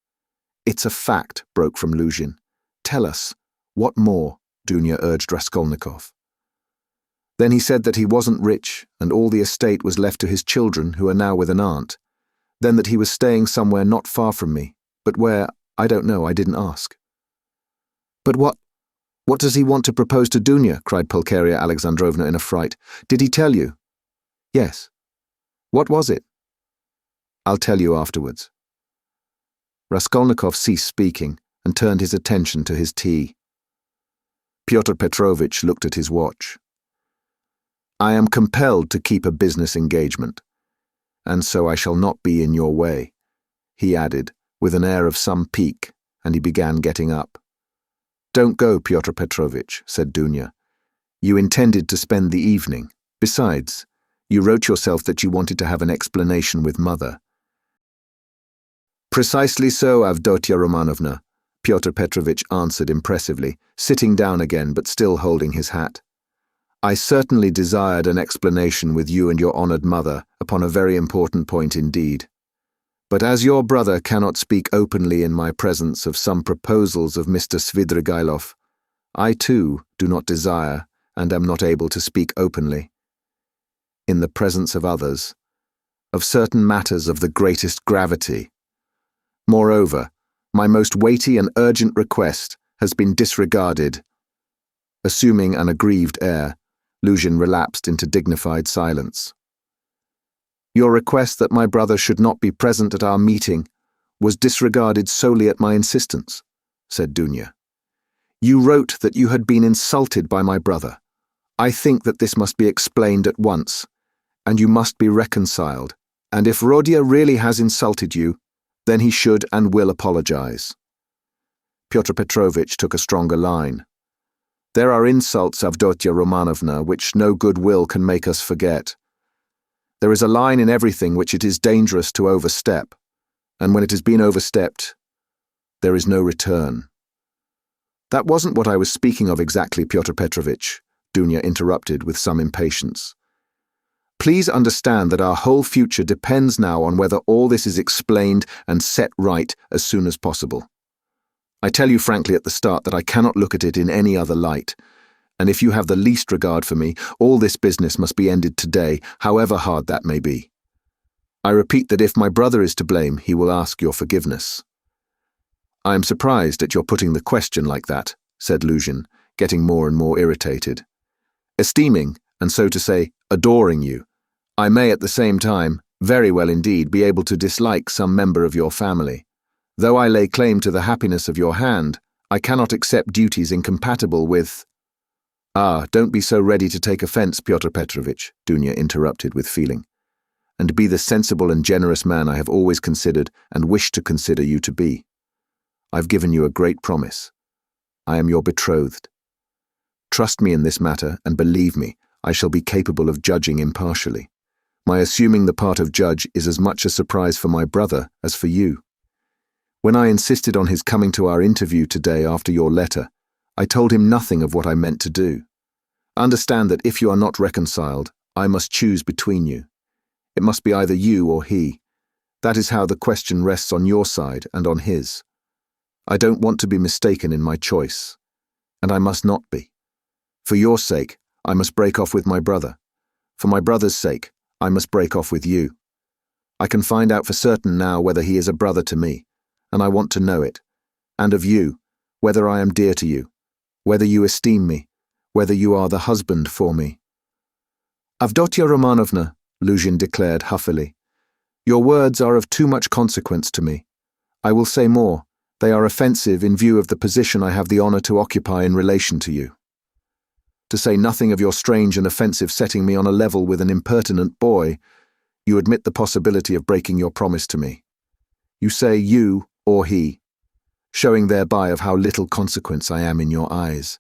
It's a fact, broke from Luzhin. Tell us, what more? Dunya urged Raskolnikov. Then he said that he wasn't rich, and all the estate was left to his children, who are now with an aunt. Then that he was staying somewhere not far from me, but where, I don't know, I didn't ask. But what does he want to propose to Dunya? Cried Pulcheria Alexandrovna in a fright. Did he tell you? Yes. What was it? I'll tell you afterwards. Raskolnikov ceased speaking and turned his attention to his tea. Pyotr Petrovitch looked at his watch. I am compelled to keep a business engagement, and so I shall not be in your way, he added, with an air of some pique, and he began getting up. Don't go, Pyotr Petrovitch, said Dunya. You intended to spend the evening. Besides, you wrote yourself that you wanted to have an explanation with Mother. Precisely so, Avdotia Romanovna, Pyotr Petrovitch answered impressively, sitting down again but still holding his hat. I certainly desired an explanation with you and your honoured mother upon a very important point indeed. But as your brother cannot speak openly in my presence of some proposals of Mr. Svidrigailov, I too do not desire and am not able to speak openly, in the presence of others, of certain matters of the greatest gravity. Moreover, my most weighty and urgent request has been disregarded. Assuming an aggrieved air, Luzhin relapsed into dignified silence. Your request that my brother should not be present at our meeting was disregarded solely at my insistence, said Dunya. You wrote that you had been insulted by my brother. I think that this must be explained at once, and you must be reconciled, and if Rodia really has insulted you, then he should and will apologize. Pyotr Petrovitch took a stronger line. There are insults, Avdotia Romanovna, which no good will can make us forget. There is a line in everything which it is dangerous to overstep, and when it has been overstepped, there is no return. That wasn't what I was speaking of exactly, Pyotr Petrovitch, Dunya interrupted with some impatience. Please understand that our whole future depends now on whether all this is explained and set right as soon as possible. I tell you frankly at the start that I cannot look at it in any other light, and if you have the least regard for me, all this business must be ended today, however hard that may be. I repeat that if my brother is to blame, he will ask your forgiveness. I am surprised at your putting the question like that, said Luzhin, getting more and more irritated. Esteeming, and so to say, adoring you, I may at the same time, very well indeed, be able to dislike some member of your family. Though I lay claim to the happiness of your hand, I cannot accept duties incompatible with— Ah, don't be so ready to take offence, Pyotr Petrovitch, Dunya interrupted with feeling, and be the sensible and generous man I have always considered and wished to consider you to be. I've given you a great promise. I am your betrothed. Trust me in this matter, and believe me, I shall be capable of judging impartially. My assuming the part of judge is as much a surprise for my brother as for you. When I insisted on his coming to our interview today after your letter, I told him nothing of what I meant to do. Understand that if you are not reconciled, I must choose between you. It must be either you or he. That is how the question rests on your side and on his. I don't want to be mistaken in my choice, and I must not be. For your sake, I must break off with my brother. For my brother's sake, I must break off with you. I can find out for certain now whether he is a brother to me, and I want to know it, and of you, whether I am dear to you, whether you esteem me, whether you are the husband for me. Avdotya Romanovna, Luzhin declared huffily, your words are of too much consequence to me. I will say more. They are offensive in view of the position I have the honor to occupy in relation to you. To say nothing of your strange and offensive setting me on a level with an impertinent boy, you admit the possibility of breaking your promise to me. You say you or he, showing thereby of how little consequence I am in your eyes.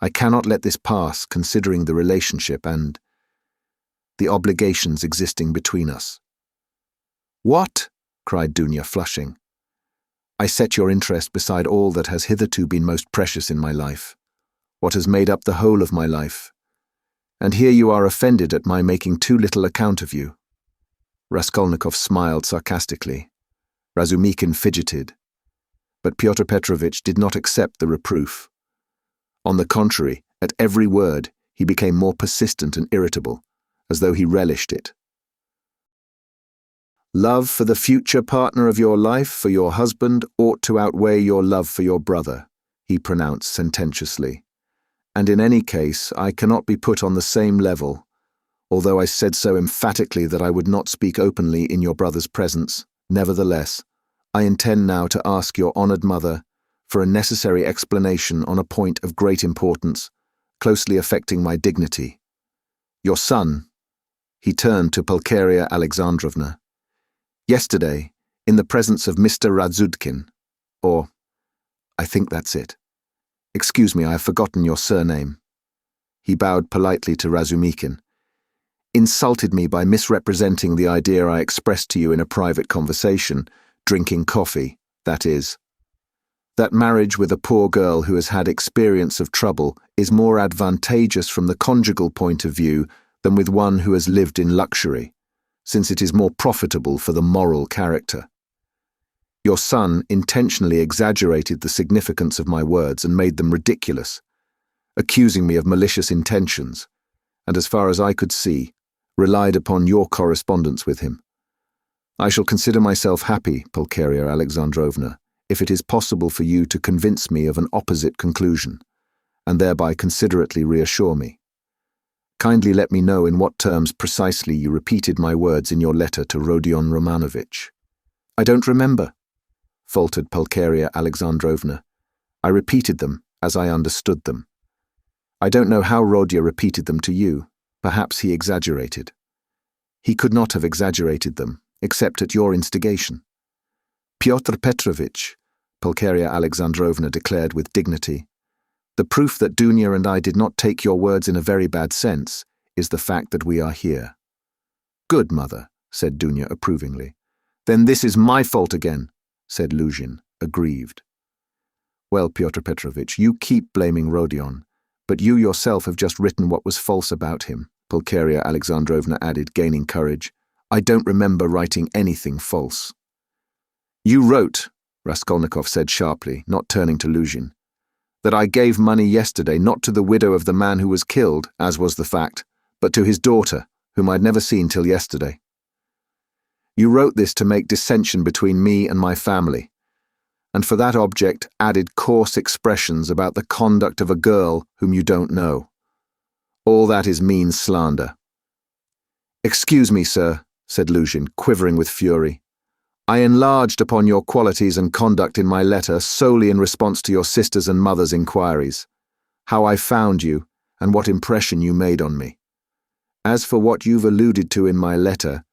I cannot let this pass, considering the relationship and the obligations existing between us. What? Cried Dunya, flushing. I set your interest beside all that has hitherto been most precious in my life, what has made up the whole of my life. And here you are offended at my making too little account of you. Raskolnikov smiled sarcastically. Razumikin fidgeted. But Pyotr Petrovitch did not accept the reproof. On the contrary, at every word, he became more persistent and irritable, as though he relished it. Love for the future partner of your life, for your husband, ought to outweigh your love for your brother, he pronounced sententiously. And in any case, I cannot be put on the same level, although I said so emphatically that I would not speak openly in your brother's presence. Nevertheless, I intend now to ask your honoured mother for a necessary explanation on a point of great importance, closely affecting my dignity. Your son, he turned to Pulcheria Alexandrovna, yesterday, in the presence of Mr. Radzudkin, or, I think that's it. Excuse me, I have forgotten your surname. He bowed politely to Razumikin. Insulted me by misrepresenting the idea I expressed to you in a private conversation, drinking coffee, that is. That marriage with a poor girl who has had experience of trouble is more advantageous from the conjugal point of view than with one who has lived in luxury, since it is more profitable for the moral character. Your son intentionally exaggerated the significance of my words and made them ridiculous, accusing me of malicious intentions, and as far as I could see, relied upon your correspondence with him. I shall consider myself happy, Pulcheria Alexandrovna, if it is possible for you to convince me of an opposite conclusion, and thereby considerately reassure me. Kindly let me know in what terms precisely you repeated my words in your letter to Rodion Romanovitch. I don't remember, faltered Pulcheria Alexandrovna. I repeated them as I understood them. I don't know how Rodya repeated them to you. Perhaps he exaggerated. He could not have exaggerated them, except at your instigation. Pyotr Petrovitch, Pulcheria Alexandrovna declared with dignity, the proof that Dunya and I did not take your words in a very bad sense is the fact that we are here. Good, mother, said Dunya approvingly. Then this is my fault again, said Luzhin, aggrieved. Well, Pyotr Petrovitch, you keep blaming Rodion, but you yourself have just written what was false about him, Pulcheria Alexandrovna added, gaining courage. I don't remember writing anything false. You wrote, Raskolnikov said sharply, not turning to Luzhin, that I gave money yesterday not to the widow of the man who was killed, as was the fact, but to his daughter, whom I'd never seen till yesterday. You wrote this to make dissension between me and my family, and for that object added coarse expressions about the conduct of a girl whom you don't know. All that is mean slander. Excuse me, sir, said Luzhin, quivering with fury. I enlarged upon your qualities and conduct in my letter solely in response to your sister's and mother's inquiries, how I found you, and what impression you made on me. As for what you've alluded to in my letter,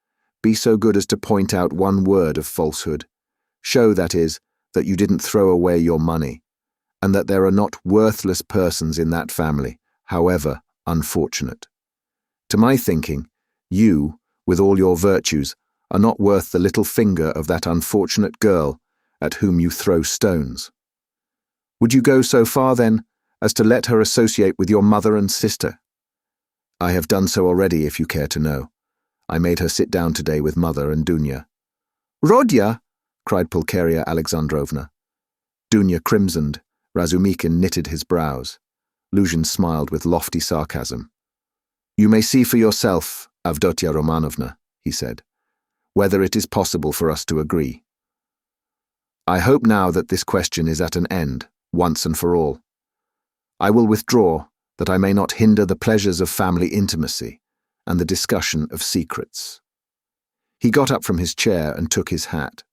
be so good as to point out one word of falsehood. Show, that is, that you didn't throw away your money, and that there are not worthless persons in that family, however unfortunate. To my thinking, you, with all your virtues, are not worth the little finger of that unfortunate girl at whom you throw stones. Would you go so far, then, as to let her associate with your mother and sister? I have done so already, if you care to know. I made her sit down today with mother and Dunya. Rodya! Cried Pulcheria Alexandrovna. Dunya crimsoned. Razumikin knitted his brows. Luzhin smiled with lofty sarcasm. You may see for yourself, Avdotya Romanovna, he said, whether it is possible for us to agree. I hope now that this question is at an end, once and for all. I will withdraw, that I may not hinder the pleasures of family intimacy and the discussion of secrets. He got up from his chair and took his hat,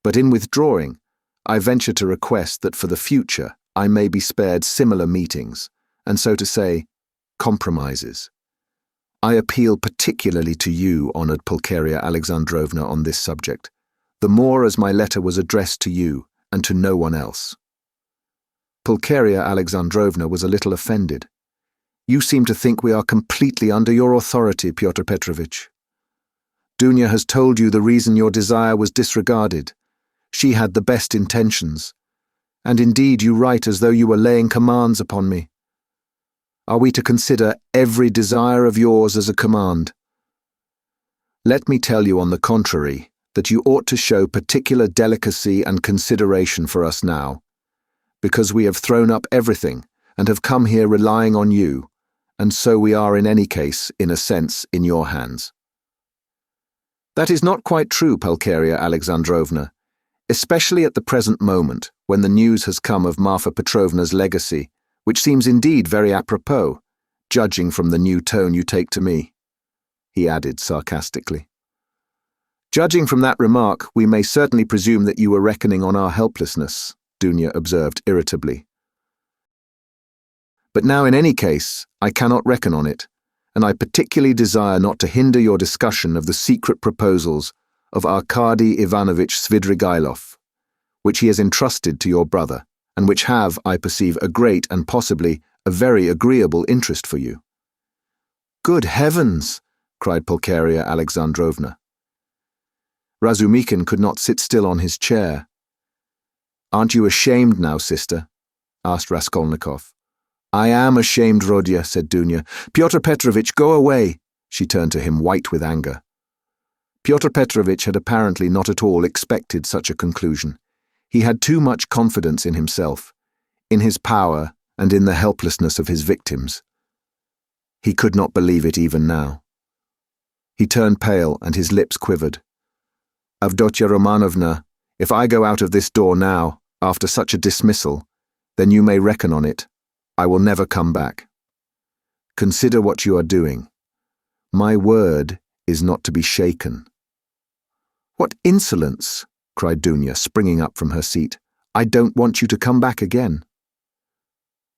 but in withdrawing, I venture to request that for the future I may be spared similar meetings, and so to say, compromises. I appeal particularly to you, honoured Pulcheria Alexandrovna, on this subject, the more as my letter was addressed to you and to no one else. Pulcheria Alexandrovna was a little offended. You seem to think we are completely under your authority, Pyotr Petrovitch. Dunya has told you the reason your desire was disregarded. She had the best intentions, and indeed you write as though you were laying commands upon me. Are we to consider every desire of yours as a command? Let me tell you, on the contrary, that you ought to show particular delicacy and consideration for us now, because we have thrown up everything and have come here relying on you, and so we are in any case, in a sense, in your hands. That is not quite true, Pulcheria Alexandrovna, especially at the present moment, when the news has come of Marfa Petrovna's legacy, which seems indeed very apropos, judging from the new tone you take to me, he added sarcastically. Judging from that remark, we may certainly presume that you were reckoning on our helplessness, Dunya observed irritably. But now in any case, I cannot reckon on it, and I particularly desire not to hinder your discussion of the secret proposals of Arkady Ivanovich Svidrigailov, which he has entrusted to your brother, and which have, I perceive, a great and possibly a very agreeable interest for you. Good heavens! Cried Pulcheria Alexandrovna. Razumikin could not sit still on his chair. Aren't you ashamed now, sister? Asked Raskolnikov. I am ashamed, Rodya, said Dunya. Pyotr Petrovitch, go away! She turned to him, white with anger. Pyotr Petrovitch had apparently not at all expected such a conclusion. He had too much confidence in himself, in his power, and in the helplessness of his victims. He could not believe it even now. He turned pale and his lips quivered. Avdotya Romanovna, if I go out of this door now, after such a dismissal, then you may reckon on it. I will never come back. Consider what you are doing. My word is not to be shaken. What insolence! Cried Dunya, springing up from her seat. I don't want you to come back again.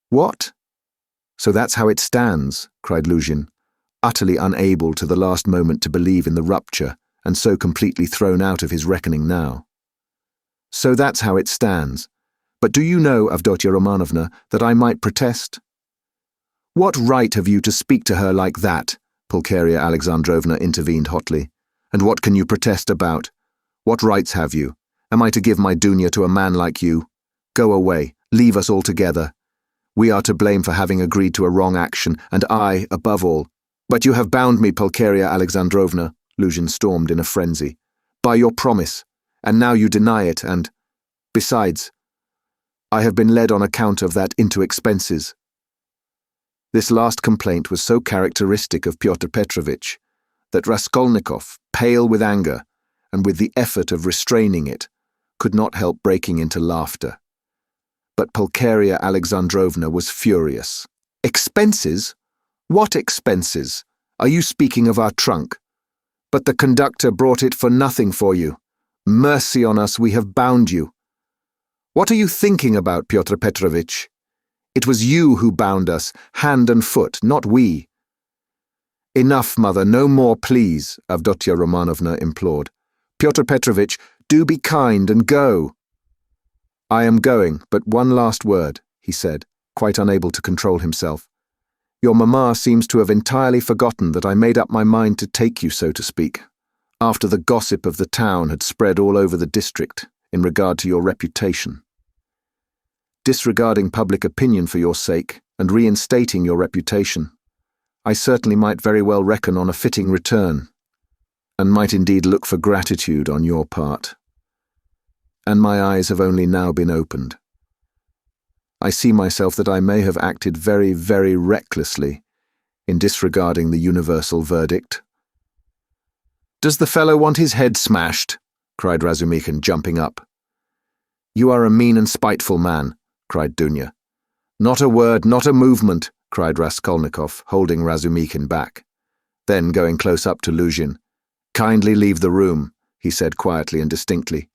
What? So that's how it stands, cried Luzhin, utterly unable to the last moment to believe in the rupture, and so completely thrown out of his reckoning now. So that's how it stands. But do you know, Avdotya Romanovna, that I might protest? What right have you to speak to her like that? Pulcheria Alexandrovna intervened hotly. And what can you protest about? What rights have you? Am I to give my Dunya to a man like you? Go away. Leave us altogether. We are to blame for having agreed to a wrong action, and I, above all. But you have bound me, Pulcheria Alexandrovna, Luzhin stormed in a frenzy, by your promise, and now you deny it, and, besides, I have been led on account of that into expenses. This last complaint was so characteristic of Pyotr Petrovitch that Raskolnikov, pale with anger, and with the effort of restraining it, could not help breaking into laughter. But Pulcheria Alexandrovna was furious. Expenses? What expenses? Are you speaking of our trunk? But the conductor brought it for nothing for you. Mercy on us, we have bound you. What are you thinking about, Pyotr Petrovitch? It was you who bound us, hand and foot, not we. Enough, mother, no more, please, Avdotya Romanovna implored. Pyotr Petrovitch, do be kind and go. I am going, but one last word, he said, quite unable to control himself. Your mamma seems to have entirely forgotten that I made up my mind to take you, so to speak, after the gossip of the town had spread all over the district in regard to your reputation. Disregarding public opinion for your sake and reinstating your reputation, I certainly might very well reckon on a fitting return, and might indeed look for gratitude on your part. And my eyes have only now been opened. I see myself that I may have acted very, very recklessly in disregarding the universal verdict. Does the fellow want his head smashed? Cried Razumikhin, jumping up. You are a mean and spiteful man, cried Dunya. Not a word, not a movement, cried Raskolnikov, holding Razumikhin back. Then, going close up to Luzhin, kindly leave the room, he said quietly and distinctly.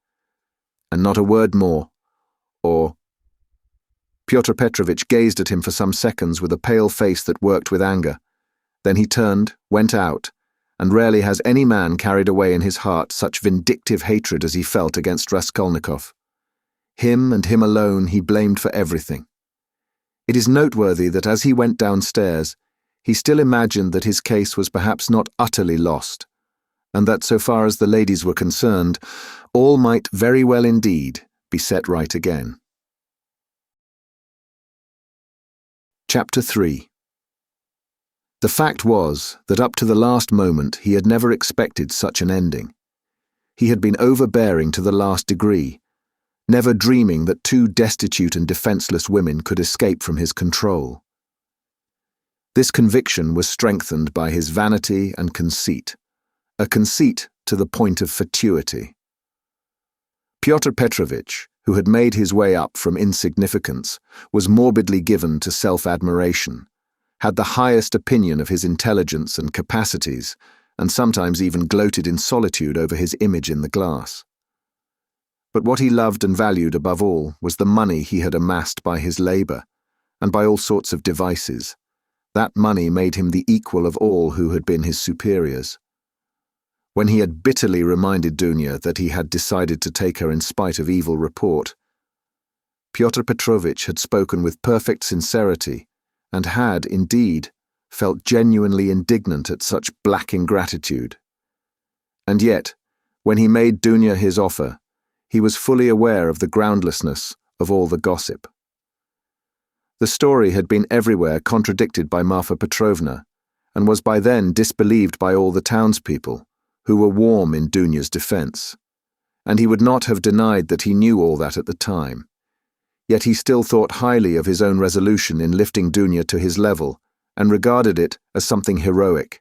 And not a word more, or... Pyotr Petrovitch gazed at him for some seconds with a pale face that worked with anger. Then he turned, went out, and rarely has any man carried away in his heart such vindictive hatred as he felt against Raskolnikov. Him and him alone he blamed for everything. It is noteworthy that as he went downstairs, he still imagined that his case was perhaps not utterly lost, and that so far as the ladies were concerned, all might very well indeed be set right again. Chapter 3. The fact was that up to the last moment he had never expected such an ending. He had been overbearing to the last degree, never dreaming that two destitute and defenseless women could escape from his control. This conviction was strengthened by his vanity and conceit, a conceit to the point of fatuity. Pyotr Petrovitch, who had made his way up from insignificance, was morbidly given to self-admiration, had the highest opinion of his intelligence and capacities, and sometimes even gloated in solitude over his image in the glass. But what he loved and valued above all was the money he had amassed by his labour, and by all sorts of devices. That money made him the equal of all who had been his superiors. When he had bitterly reminded Dunya that he had decided to take her in spite of evil report, Pyotr Petrovitch had spoken with perfect sincerity and had, indeed, felt genuinely indignant at such black ingratitude. And yet, when he made Dunya his offer, he was fully aware of the groundlessness of all the gossip. The story had been everywhere contradicted by Marfa Petrovna, and was by then disbelieved by all the townspeople, who were warm in Dunya's defence, and he would not have denied that he knew all that at the time. Yet he still thought highly of his own resolution in lifting Dunya to his level, and regarded it as something heroic.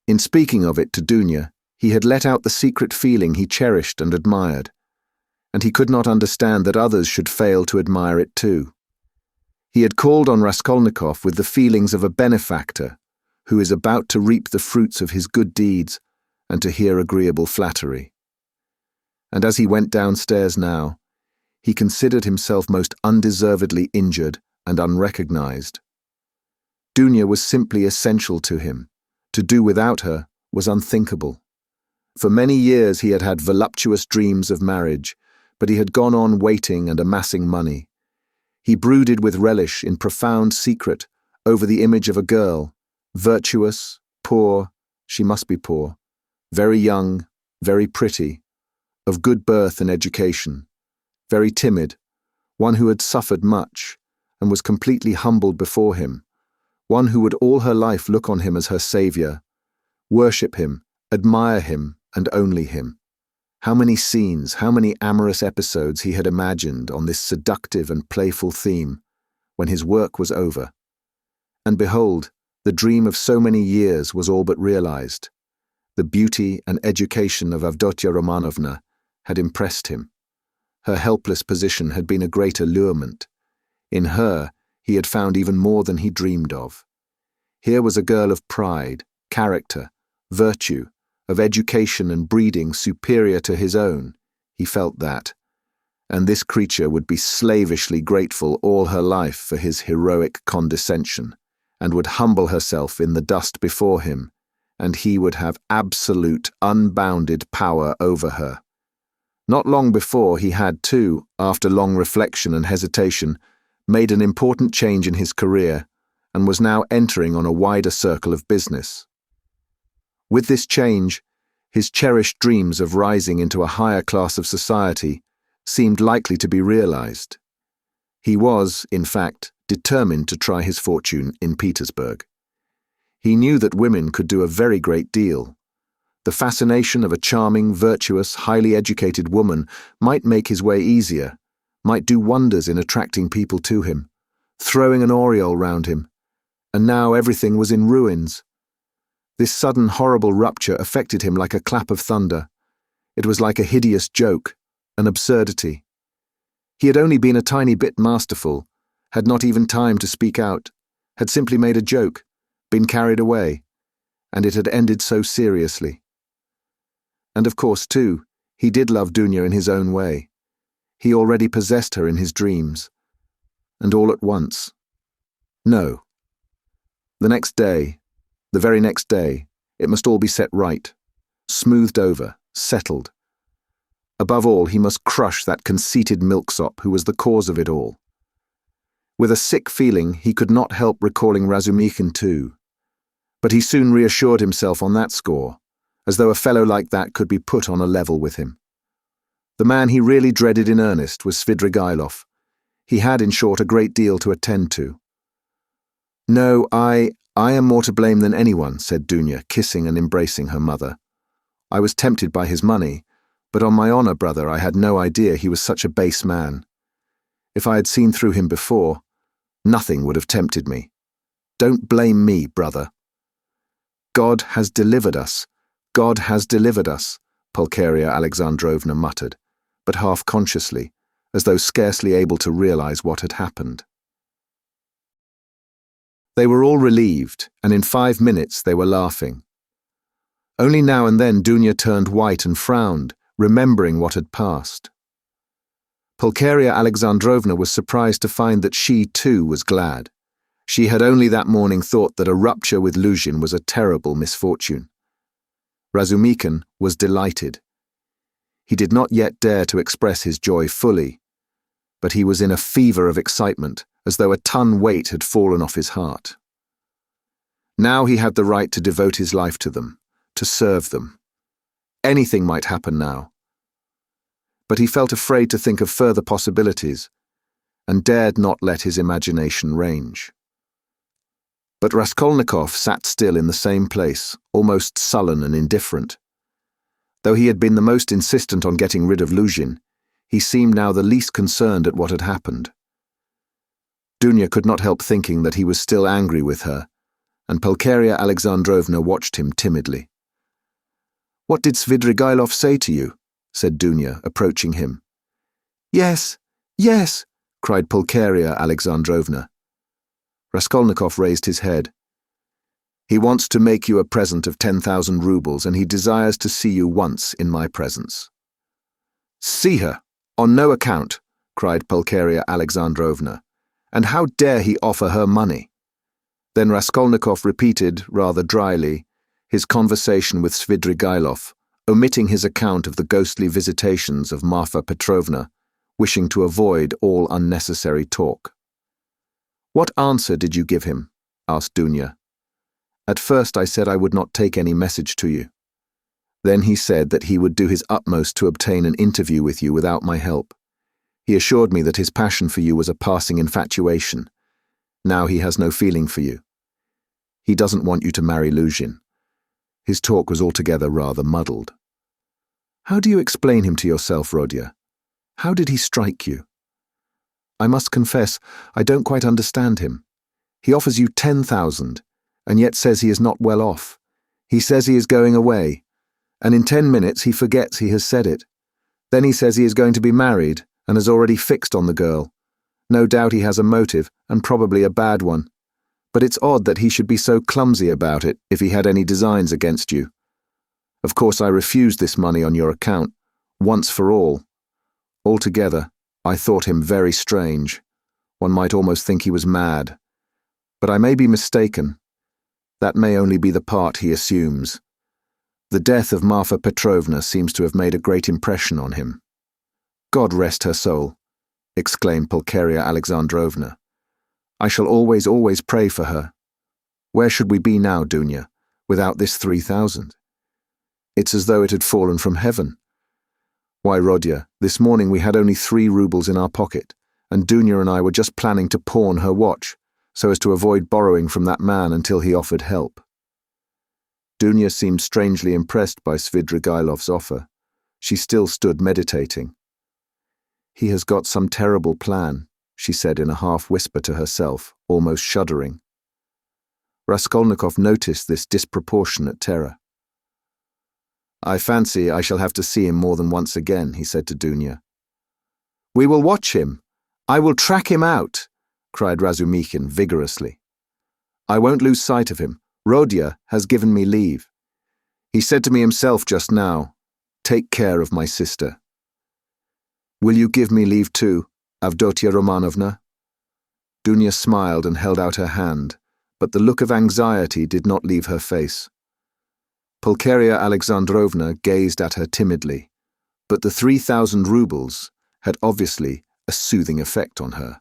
In speaking of it to Dunya, he had let out the secret feeling he cherished and admired, and he could not understand that others should fail to admire it too. He had called on Raskolnikov with the feelings of a benefactor who is about to reap the fruits of his good deeds and to hear agreeable flattery. And as he went downstairs now, he considered himself most undeservedly injured and unrecognized. Dunya was simply essential to him. To do without her was unthinkable. For many years he had had voluptuous dreams of marriage, but he had gone on waiting and amassing money. He brooded with relish in profound secret over the image of a girl, virtuous, poor, she must be poor, very young, very pretty, of good birth and education, very timid, one who had suffered much and was completely humbled before him, one who would all her life look on him as her savior, worship him, admire him, and only him. How many scenes, how many amorous episodes he had imagined on this seductive and playful theme when his work was over. And behold, the dream of so many years was all but realized. The beauty and education of Avdotya Romanovna had impressed him. Her helpless position had been a great allurement. In her, he had found even more than he dreamed of. Here was a girl of pride, character, virtue, of education and breeding superior to his own. He felt that. And this creature would be slavishly grateful all her life for his heroic condescension, and would humble herself in the dust before him, and he would have absolute, unbounded power over her. Not long before, he had, too, after long reflection and hesitation, made an important change in his career, and was now entering on a wider circle of business. With this change, his cherished dreams of rising into a higher class of society seemed likely to be realized. He was, in fact, determined to try his fortune in Petersburg. He knew that women could do a very great deal. The fascination of a charming, virtuous, highly educated woman might make his way easier, might do wonders in attracting people to him, throwing an aureole round him, and now everything was in ruins. This sudden horrible rupture affected him like a clap of thunder. It was like a hideous joke, an absurdity. He had only been a tiny bit masterful, had not even time to speak out, had simply made a joke, been carried away, and it had ended so seriously. And of course, too, he did love Dunya in his own way. He already possessed her in his dreams. And all at once. No. The next day, the very next day, it must all be set right, smoothed over, settled. Above all, he must crush that conceited milksop who was the cause of it all. With a sick feeling, he could not help recalling Raskolnikov too. But he soon reassured himself on that score, as though a fellow like that could be put on a level with him. The man he really dreaded in earnest was Svidrigailov. He had, in short, a great deal to attend to. "No, I am more to blame than anyone," said Dunya, kissing and embracing her mother. "I was tempted by his money, but on my honor, brother, I had no idea he was such a base man. If I had seen through him before, nothing would have tempted me. Don't blame me, brother." "God has delivered us. God has delivered us," Pulcheria Alexandrovna muttered, but half-consciously, as though scarcely able to realize what had happened. They were all relieved, and in 5 minutes they were laughing. Only now and then Dunya turned white and frowned, remembering what had passed. Pulcheria Alexandrovna was surprised to find that she, too, was glad. She had only that morning thought that a rupture with Luzhin was a terrible misfortune. Raskolnikov was delighted. He did not yet dare to express his joy fully, but he was in a fever of excitement, as though a ton weight had fallen off his heart. Now he had the right to devote his life to them, to serve them. Anything might happen now. But he felt afraid to think of further possibilities, and dared not let his imagination range. But Raskolnikov sat still in the same place, almost sullen and indifferent. Though he had been the most insistent on getting rid of Luzhin, he seemed now the least concerned at what had happened. Dunya could not help thinking that he was still angry with her, and Pulcheria Alexandrovna watched him timidly. "What did Svidrigailov say to you?" said Dunya, approaching him. "Yes, yes," cried Pulcheria Alexandrovna. Raskolnikov raised his head. "He wants to make you a present of 10,000 rubles, and he desires to see you once in my presence." "See her? On no account," cried Pulcheria Alexandrovna. "And how dare he offer her money?" Then Raskolnikov repeated, rather dryly, his conversation with Svidrigailov, omitting his account of the ghostly visitations of Marfa Petrovna, wishing to avoid all unnecessary talk. "What answer did you give him?" asked Dunya. "At first I said I would not take any message to you. Then he said that he would do his utmost to obtain an interview with you without my help. He assured me that his passion for you was a passing infatuation. Now he has no feeling for you. He doesn't want you to marry Luzhin. His talk was altogether rather muddled. How do you explain him to yourself, Rodya? How did he strike you? I must confess, I don't quite understand him. He offers you 10,000, and yet says he is not well off. He says he is going away, and in 10 minutes he forgets he has said it. Then he says he is going to be married, and has already fixed on the girl. No doubt he has a motive, and probably a bad one. But it's odd that he should be so clumsy about it if he had any designs against you. Of course I refused this money on your account, once for all. Altogether, I thought him very strange. One might almost think he was mad. But I may be mistaken. That may only be the part he assumes. The death of Marfa Petrovna seems to have made a great impression on him. God rest her soul, exclaimed Pulcheria Alexandrovna. I shall always pray for her. Where should we be now, Dunya, without this 3,000? It's as though it had fallen from heaven. Why, Rodya, this morning we had only 3 rubles in our pocket, and Dunya and I were just planning to pawn her watch, so as to avoid borrowing from that man until he offered help. Dunya seemed strangely impressed by Svidrigailov's offer. She still stood meditating. He has got some terrible plan, she said in a half-whisper to herself, almost shuddering. Raskolnikov noticed this disproportionate terror. I fancy I shall have to see him more than once again, he said to Dunya. We will watch him. I will track him out, cried Razumikhin vigorously. I won't lose sight of him. Rodya has given me leave. He said to me himself just now, take care of my sister. Will you give me leave too, Avdotia Romanovna? Dunya smiled and held out her hand, but the look of anxiety did not leave her face. Pulcheria Alexandrovna gazed at her timidly, but the 3,000 rubles had obviously a soothing effect on her.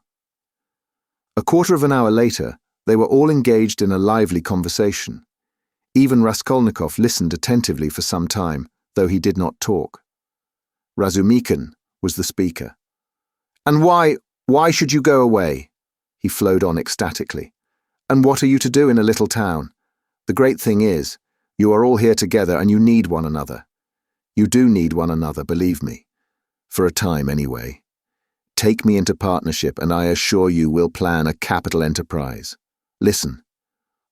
A quarter of an hour later, they were all engaged in a lively conversation. Even Raskolnikov listened attentively for some time, though he did not talk. Razumikhin was the speaker. And why should you go away? He flowed on ecstatically. And what are you to do in a little town? The great thing is, you are all here together and you need one another. You do need one another, believe me. For a time, anyway. Take me into partnership and I assure you we'll plan a capital enterprise. Listen,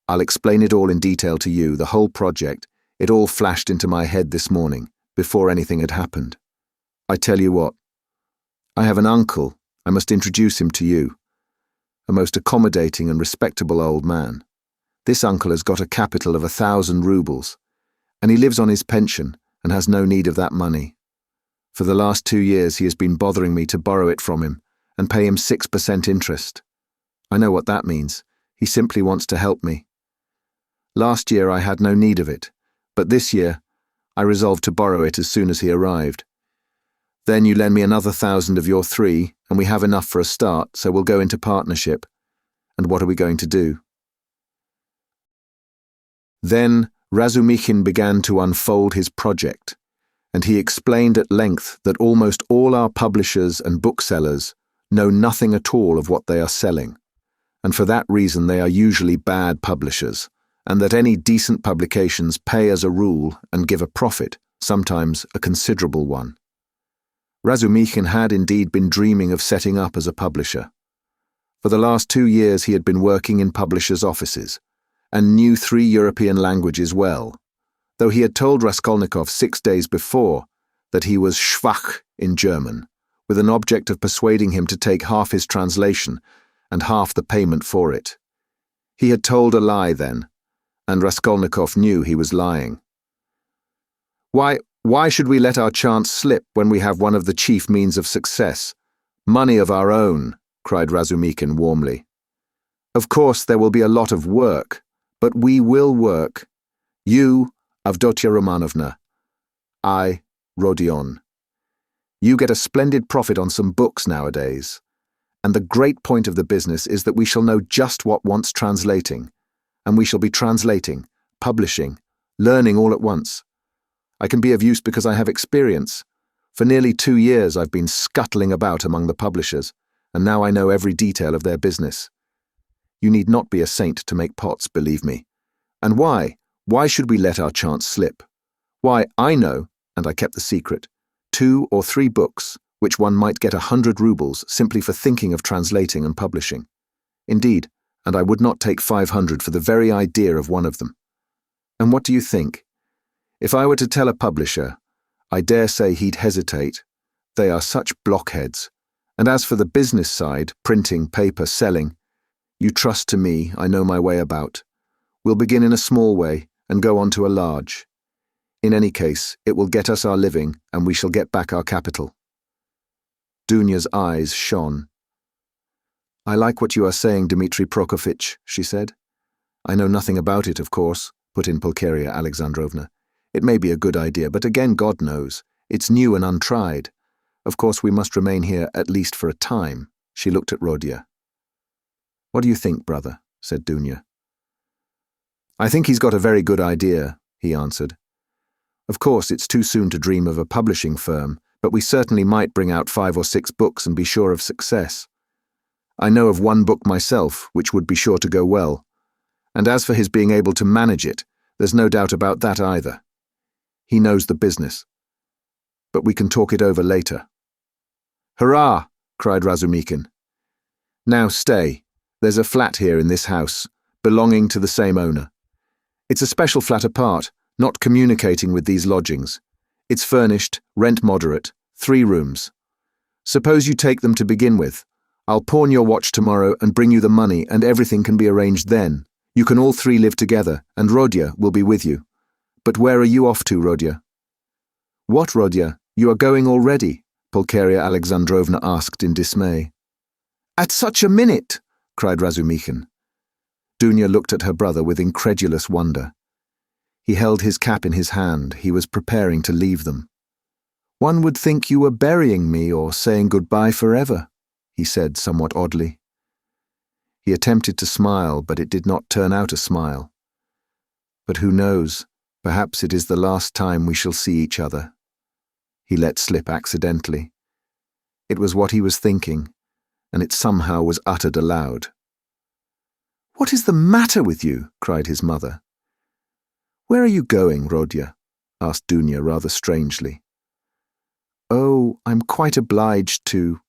I'll explain it all in detail to you, the whole project. It all flashed into my head this morning, before anything had happened. I tell you what, I have an uncle, I must introduce him to you. A most accommodating and respectable old man. This uncle has got a capital of 1,000 rubles, and he lives on his pension and has no need of that money. For the last 2 years he has been bothering me to borrow it from him and pay him 6% interest. I know what that means. He simply wants to help me. Last year I had no need of it, but this year I resolved to borrow it as soon as he arrived. Then you lend me another 1,000 of your 3, and we have enough for a start, so we'll go into partnership. And what are we going to do? Then Razumikhin began to unfold his project, and he explained at length that almost all our publishers and booksellers know nothing at all of what they are selling, and for that reason they are usually bad publishers, and that any decent publications pay as a rule and give a profit, sometimes a considerable one. Razumikhin had indeed been dreaming of setting up as a publisher. For the last 2 years he had been working in publishers' offices, and knew 3 European languages well, though he had told Raskolnikov 6 days before that he was schwach in German, with an object of persuading him to take half his translation and half the payment for it. He had told a lie then, and Raskolnikov knew he was lying. Why should we let our chance slip when we have one of the chief means of success? Money of our own, cried Razumikhin warmly. Of course there will be a lot of work, but we will work. You, Avdotia Romanovna. I, Rodion. You get a splendid profit on some books nowadays. And the great point of the business is that we shall know just what wants translating. And we shall be translating, publishing, learning all at once. I can be of use because I have experience. For nearly 2 years I've been scuttling about among the publishers, and now I know every detail of their business. You need not be a saint to make pots, believe me. And why? Why should we let our chance slip? Why, I know, and I kept the secret, 2 or 3 books, which one might get 100 rubles simply for thinking of translating and publishing. Indeed, and I would not take 500 for the very idea of one of them. And what do you think? If I were to tell a publisher, I dare say he'd hesitate. They are such blockheads. And as for the business side, printing, paper, selling, you trust to me, I know my way about. We'll begin in a small way and go on to a large. In any case, it will get us our living, and we shall get back our capital. Dunya's eyes shone. I like what you are saying, Dmitri Prokofitch, she said. I know nothing about it, of course, put in Pulcheria Alexandrovna. It may be a good idea, but again, God knows. It's new and untried. Of course, we must remain here at least for a time. She looked at Rodya. What do you think, brother? Said Dunya. I think he's got a very good idea, he answered. Of course, it's too soon to dream of a publishing firm, but we certainly might bring out 5 or 6 books and be sure of success. I know of one book myself, which would be sure to go well. And as for his being able to manage it, there's no doubt about that either. He knows the business. But we can talk it over later. Hurrah! Cried Razumikin. Now stay. There's a flat here in this house, belonging to the same owner. It's a special flat apart, not communicating with these lodgings. It's furnished, rent moderate, 3 rooms. Suppose you take them to begin with. I'll pawn your watch tomorrow and bring you the money, and everything can be arranged then. You can all 3 live together, and Rodya will be with you. But where are you off to, Rodya? What, Rodya? You are going already? Pulcheria Alexandrovna asked in dismay. At such a minute! Cried Razumikin. Dunya looked at her brother with incredulous wonder. He held his cap in his hand. He was preparing to leave them. One would think you were burying me or saying goodbye forever, he said somewhat oddly. He attempted to smile, but it did not turn out a smile. But who knows, perhaps it is the last time we shall see each other. He let slip accidentally. It was what he was thinking, and it somehow was uttered aloud. What is the matter with you? Cried his mother. Where are you going, Rodya? Asked Dunya rather strangely. Oh, I'm quite obliged to,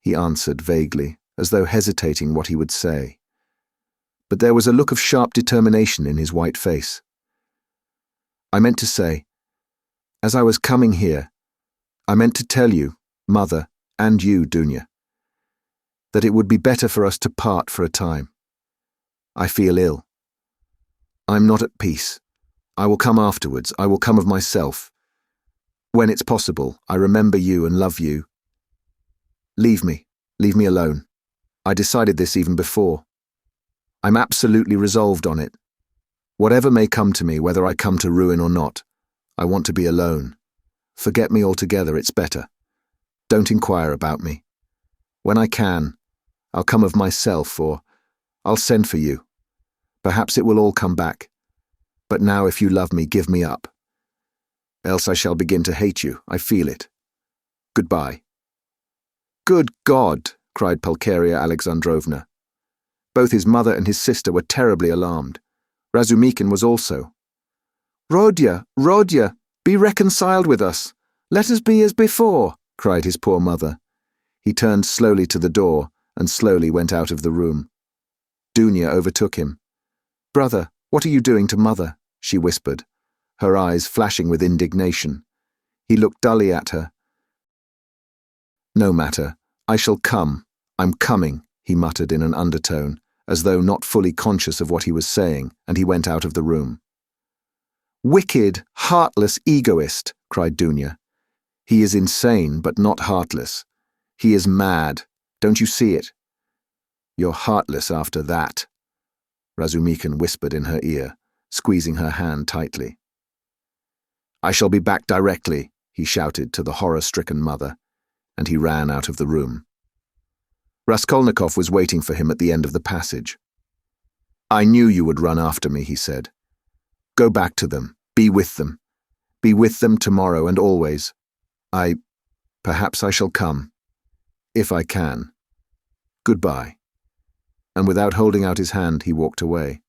he answered vaguely, as though hesitating what he would say. But there was a look of sharp determination in his white face. I meant to say, as I was coming here, I meant to tell you, Mother, and you, Dunya, that it would be better for us to part for a time. I feel ill. I'm not at peace. I will come afterwards. I will come of myself. When it's possible, I remember you and love you. Leave me alone. I decided this even before. I'm absolutely resolved on it. Whatever may come to me, whether I come to ruin or not, I want to be alone. Forget me altogether, it's better. Don't inquire about me. When I can, I'll come of myself, or I'll send for you. Perhaps it will all come back. But now if you love me, give me up. Else I shall begin to hate you, I feel it. Goodbye. Good God, cried Pulcheria Alexandrovna. Both his mother and his sister were terribly alarmed. Razumikin was also. Rodya, Rodya, be reconciled with us. Let us be as before, cried his poor mother. He turned slowly to the door and slowly went out of the room. Dunya overtook him. Brother, what are you doing to Mother? She whispered, her eyes flashing with indignation. He looked dully at her. No matter. I shall come. I'm coming, he muttered in an undertone, as though not fully conscious of what he was saying, and he went out of the room. Wicked, heartless egoist, cried Dunya. He is insane, but not heartless. He is mad. Don't you see it? You're heartless after that, Razumikin whispered in her ear, squeezing her hand tightly. I shall be back directly, he shouted to the horror-stricken mother, and he ran out of the room. Raskolnikov was waiting for him at the end of the passage. I knew you would run after me, he said. Go back to them. Be with them. Be with them tomorrow and always. Perhaps I shall come. If I can. Goodbye." And without holding out his hand, he walked away.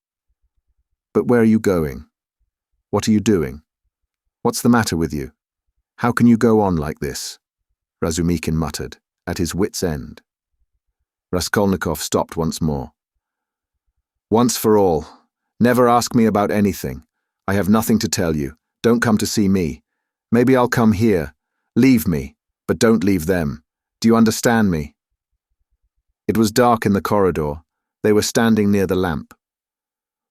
"But where are you going? What are you doing? What's the matter with you? How can you go on like this?" Razumihin muttered, at his wits' end. Raskolnikov stopped once more. "Once for all, never ask me about anything. I have nothing to tell you. Don't come to see me. Maybe I'll come here. Leave me, but don't leave them. Do you understand me?" It was dark in the corridor. They were standing near the lamp.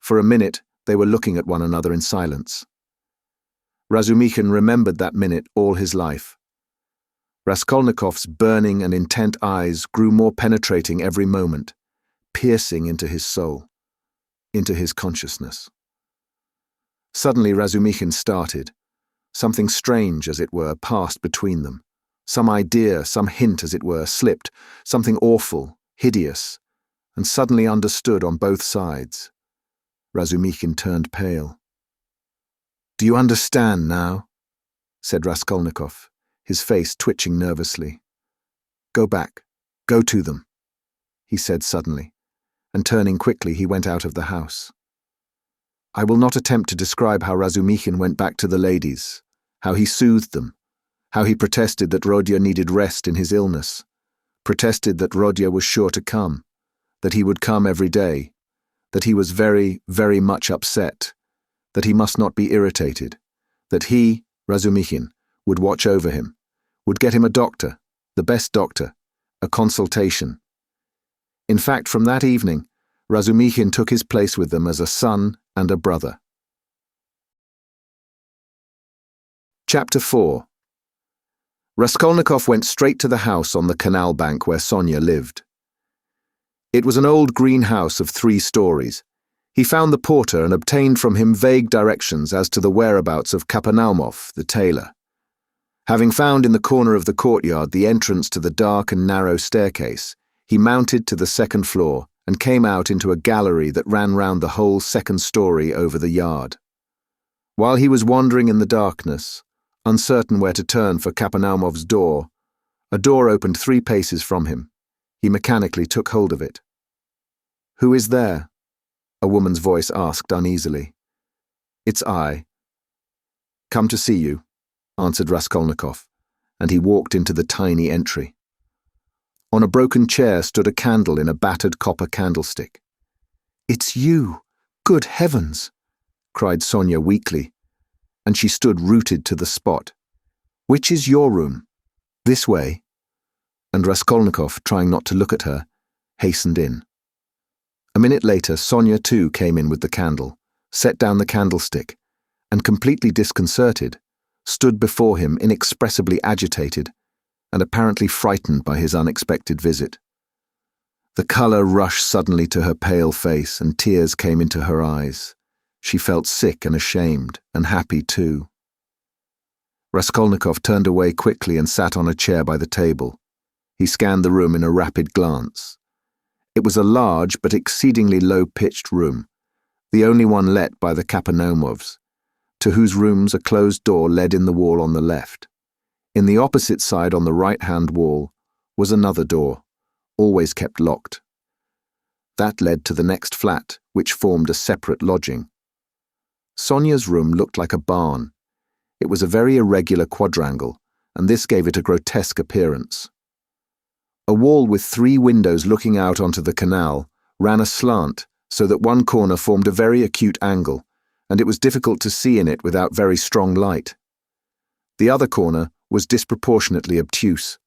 For a minute, they were looking at one another in silence. Razumihin remembered that minute all his life. Raskolnikov's burning and intent eyes grew more penetrating every moment, piercing into his soul, into his consciousness. Suddenly Razumihin started. Something strange, as it were, passed between them. Some idea, some hint, as it were, slipped, something awful, hideous, and suddenly understood on both sides. Razumihin turned pale. "Do you understand now?" said Raskolnikov, his face twitching nervously. "Go back. Go to them," he said suddenly, and turning quickly he went out of the house. I will not attempt to describe how Razumihin went back to the ladies, how he soothed them, how he protested that Rodya needed rest in his illness, protested that Rodya was sure to come, that he would come every day, that he was very, very much upset, that he must not be irritated, that he, Razumihin, would watch over him, would get him a doctor, the best doctor, a consultation. In fact, from that evening, Razumihin took his place with them as a son and a brother. Chapter 4. Raskolnikov went straight to the house on the canal bank where Sonia lived. It was an old green house of 3 stories. He found the porter and obtained from him vague directions as to the whereabouts of Kapernaumov, the tailor. Having found in the corner of the courtyard the entrance to the dark and narrow staircase, he mounted to the 2nd floor and came out into a gallery that ran round the whole 2nd story over the yard. While he was wandering in the darkness, uncertain where to turn for Kapernaumov's door, a door opened 3 paces from him. He mechanically took hold of it. "Who is there?" a woman's voice asked uneasily. "It's I." "Come to see you," answered Raskolnikov, and he walked into the tiny entry. On a broken chair stood a candle in a battered copper candlestick. "It's you! Good heavens!" cried Sonia weakly, and she stood rooted to the spot. "Which is your room?" "This way." And Raskolnikov, trying not to look at her, hastened in. A minute later, Sonia too came in with the candle, set down the candlestick, and completely disconcerted, stood before him inexpressibly agitated, and apparently frightened by his unexpected visit. The colour rushed suddenly to her pale face, and tears came into her eyes. She felt sick and ashamed, and happy too. Raskolnikov turned away quickly and sat on a chair by the table. He scanned the room in a rapid glance. It was a large but exceedingly low-pitched room, the only one let by the Kapernaumovs, to whose rooms a closed door led in the wall on the left. In the opposite side on the right-hand wall was another door, always kept locked. That led to the next flat, which formed a separate lodging. Sonia's room looked like a barn. It was a very irregular quadrangle, and this gave it a grotesque appearance. A wall with 3 windows looking out onto the canal ran aslant so that one corner formed a very acute angle, and it was difficult to see in it without very strong light. The other corner was disproportionately obtuse.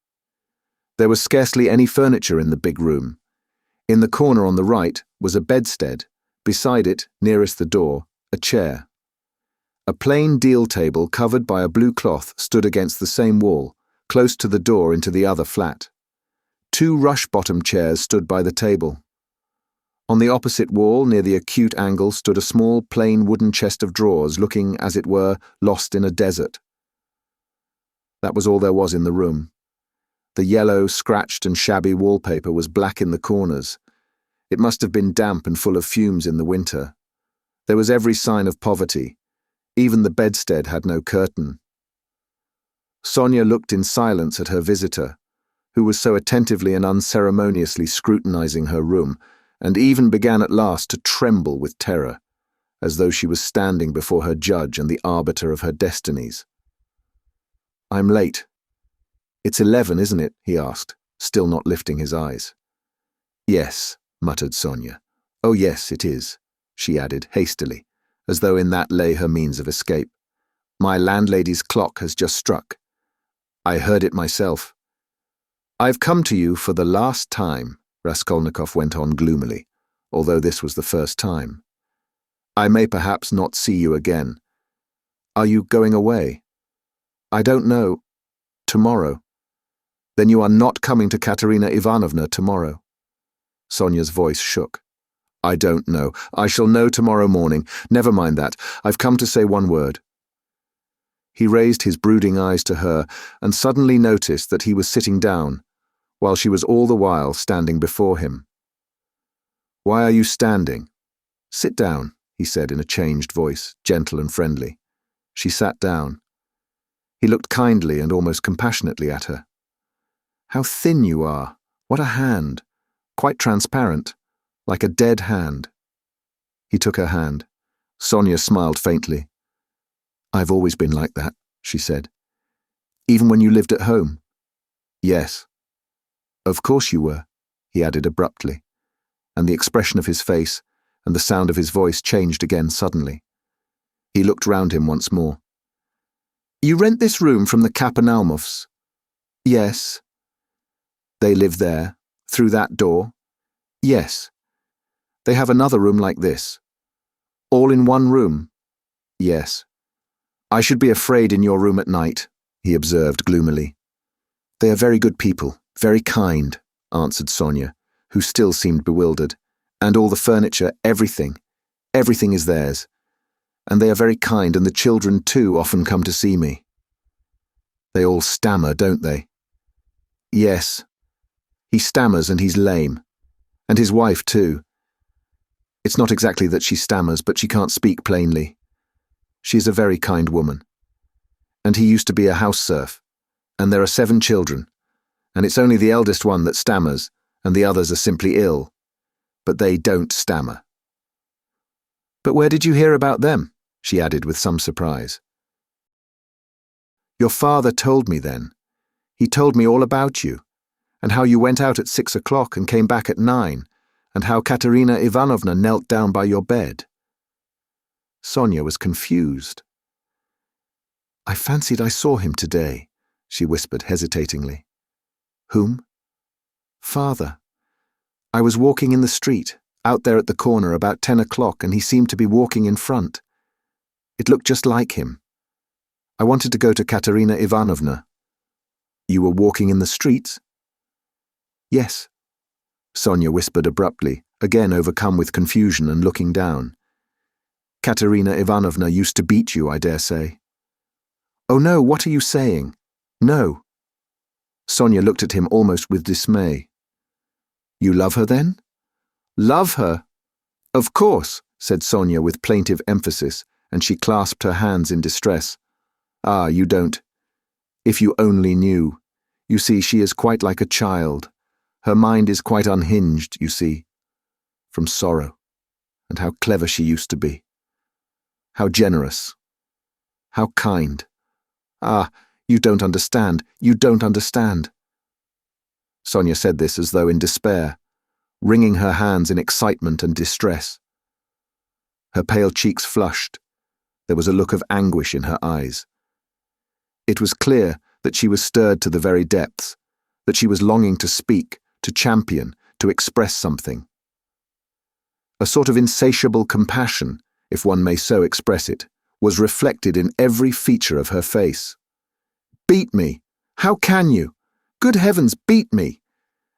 There was scarcely any furniture in the big room. In the corner on the right was a bedstead, beside it, nearest the door, a chair. A plain deal table covered by a blue cloth stood against the same wall, close to the door into the other flat. 2 rush-bottom chairs stood by the table. On the opposite wall, near the acute angle, stood a small, plain wooden chest of drawers looking, as it were, lost in a desert. That was all there was in the room. The yellow, scratched and shabby wallpaper was black in the corners. It must have been damp and full of fumes in the winter. There was every sign of poverty. Even the bedstead had no curtain. Sonia looked in silence at her visitor, who was so attentively and unceremoniously scrutinizing her room, and even began at last to tremble with terror, as though she was standing before her judge and the arbiter of her destinies. "I'm late. It's 11, isn't it?" he asked, still not lifting his eyes. "Yes," muttered Sonia. "Oh yes, it is," she added hastily, as though in that lay her means of escape. "My landlady's clock has just struck. I heard it myself." "I've come to you for the last time," Raskolnikov went on gloomily, although this was the first time. "I may perhaps not see you again. Are you going away?" "I don't know. Tomorrow." "Then you are not coming to Katerina Ivanovna tomorrow?" Sonia's voice shook. "I don't know. I shall know tomorrow morning. Never mind that. I've come to say one word." He raised his brooding eyes to her and suddenly noticed that he was sitting down, while she was all the while standing before him. "Why are you standing?" "Sit down," he said in a changed voice, gentle and friendly. She sat down. He looked kindly and almost compassionately at her. "How thin you are! What a hand! Quite transparent, like a dead hand." He took her hand. Sonia smiled faintly. "I've always been like that," she said. "Even when you lived at home?" "Yes." "Of course you were," he added abruptly, and the expression of his face and the sound of his voice changed again suddenly. He looked round him once more. "You rent this room from the Kapernaumovs?" "Yes." "They live there, through that door?" "Yes." "They have another room like this?" "All in one room?" "Yes." "I should be afraid in your room at night," he observed gloomily. "They are very good people, very kind," answered Sonia, who still seemed bewildered. "And all the furniture, everything is theirs. And they are very kind, and the children, too, often come to see me." "They all stammer, don't they?" "Yes. He stammers and he's lame. And his wife, too. It's not exactly that she stammers, but she can't speak plainly. She's a very kind woman. And he used to be a house serf. And there are 7 children. And it's only the eldest one that stammers, and the others are simply ill. But they don't stammer." "But where did you hear about them?" she added with some surprise. "Your father told me then. He told me all about you, and how you went out at 6 o'clock and came back at 9, and how Katerina Ivanovna knelt down by your bed." Sonia was confused. "I fancied I saw him today," she whispered hesitatingly. "Whom?" "Father. I was walking in the street, out there at the corner about 10 o'clock, and he seemed to be walking in front. It looked just like him. I wanted to go to Katerina Ivanovna." "You were walking in the streets?" "Yes," Sonia whispered abruptly, again overcome with confusion and looking down. "Katerina Ivanovna used to beat you, I dare say." "Oh no, what are you saying? No." Sonia looked at him almost with dismay. "You love her then?" "Love her? Of course," said Sonia with plaintive emphasis, and she clasped her hands in distress. "Ah, you don't. If you only knew. You see, she is quite like a child. Her mind is quite unhinged, you see, from sorrow. And how clever she used to be. How generous. How kind. Ah, you don't understand. You don't understand." Sonia said this as though in despair, wringing her hands in excitement and distress. Her pale cheeks flushed. There was a look of anguish in her eyes. It was clear that she was stirred to the very depths, that she was longing to speak, to champion, to express something. A sort of insatiable compassion, if one may so express it, was reflected in every feature of her face. "Beat me! How can you? Good heavens, beat me!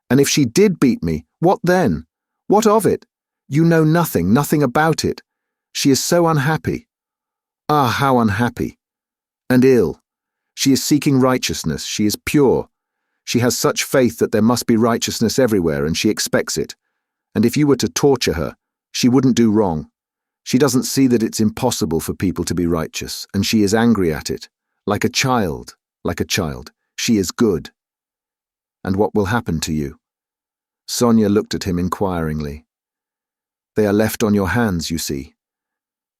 And if she did beat me, what then? What of it? You know nothing, nothing about it. She is so unhappy. Ah, how unhappy. And ill. She is seeking righteousness. She is pure. She has such faith that there must be righteousness everywhere, and she expects it. And if you were to torture her, she wouldn't do wrong. She doesn't see that it's impossible for people to be righteous, and she is angry at it, like a child, like a child. She is good. And what will happen to you? Sonia looked at him inquiringly. They are left on your hands, you see.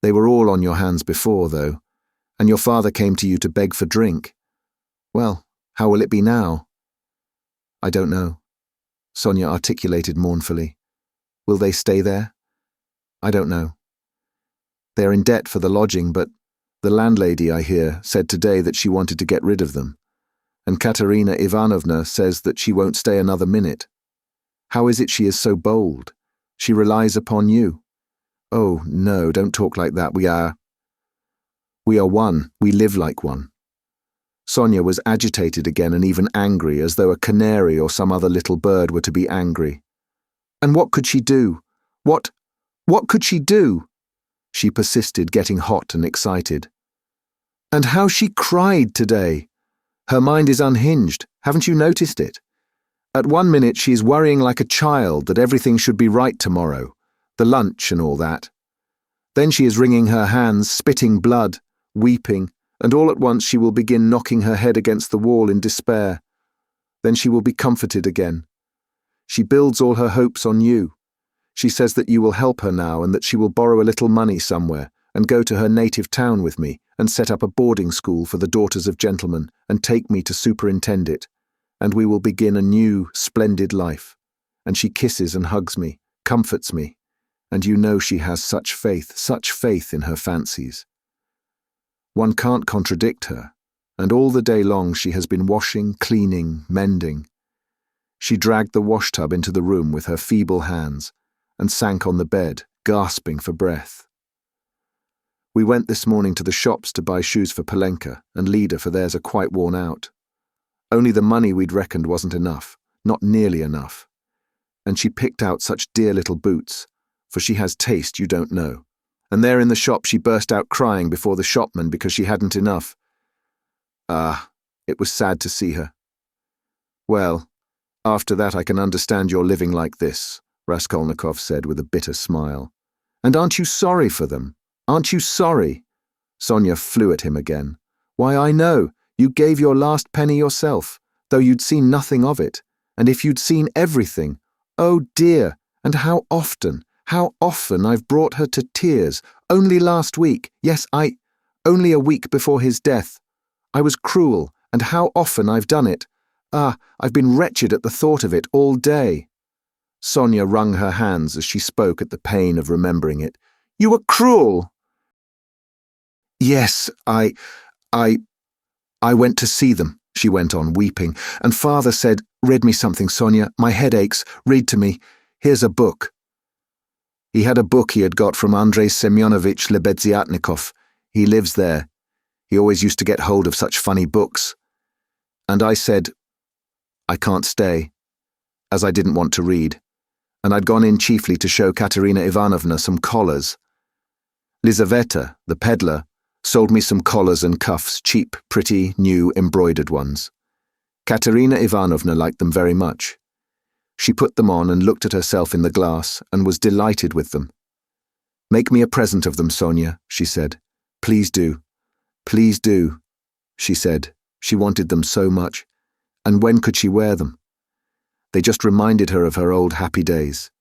They were all on your hands before, though, and your father came to you to beg for drink. Well, how will it be now? I don't know, Sonia articulated mournfully. Will they stay there? I don't know. They are in debt for the lodging, but the landlady, I hear, said today that she wanted to get rid of them, and Katerina Ivanovna says that she won't stay another minute. How is it she is so bold? She relies upon you. Oh, no, don't talk like that. We are one. We live like one. Sonia was agitated again and even angry, as though a canary or some other little bird were to be angry. And what could she do? What could she do? She persisted, getting hot and excited. And how she cried today! Her mind is unhinged. Haven't you noticed it? At 1 minute she is worrying like a child that everything should be right tomorrow, the lunch and all that. Then she is wringing her hands, spitting blood, weeping, and all at once she will begin knocking her head against the wall in despair. Then she will be comforted again. She builds all her hopes on you. She says that you will help her now and that she will borrow a little money somewhere and go to her native town with me and set up a boarding school for the daughters of gentlemen and take me to superintend it, and we will begin a new, splendid life. And she kisses and hugs me, comforts me, and you know she has such faith in her fancies. One can't contradict her, and all the day long she has been washing, cleaning, mending. She dragged the washtub into the room with her feeble hands and sank on the bed, gasping for breath. We went this morning to the shops to buy shoes for Polenka, and Lida, for theirs are quite worn out. Only the money we'd reckoned wasn't enough, not nearly enough. And she picked out such dear little boots, for she has taste you don't know. And there in the shop she burst out crying before the shopman because she hadn't enough. Ah, it was sad to see her. Well, after that I can understand your living like this, Raskolnikov said with a bitter smile. And aren't you sorry for them? Aren't you sorry? Sonia flew at him again. Why, I know. You gave your last penny yourself, though you'd seen nothing of it. And if you'd seen everything, oh dear, and how often I've brought her to tears. Only last week, yes, only a week before his death. I was cruel, and how often I've done it. Ah, I've been wretched at the thought of it all day. Sonia wrung her hands as she spoke at the pain of remembering it. You were cruel! Yes, I went to see them, she went on, weeping, and father said, read me something, Sonia, my head aches, read to me. Here's a book. He had a book he had got from Andrei Semyonovich Lebeziatnikov. He lives there. He always used to get hold of such funny books. And I said, I can't stay, as I didn't want to read, and I'd gone in chiefly to show Katerina Ivanovna some collars. Lizaveta, the peddler, sold me some collars and cuffs, cheap, pretty, new, embroidered ones. Katerina Ivanovna liked them very much. She put them on and looked at herself in the glass and was delighted with them. Make me a present of them, Sonia, she said. Please do. Please do, she said. She wanted them so much. And when could she wear them? They just reminded her of her old happy days.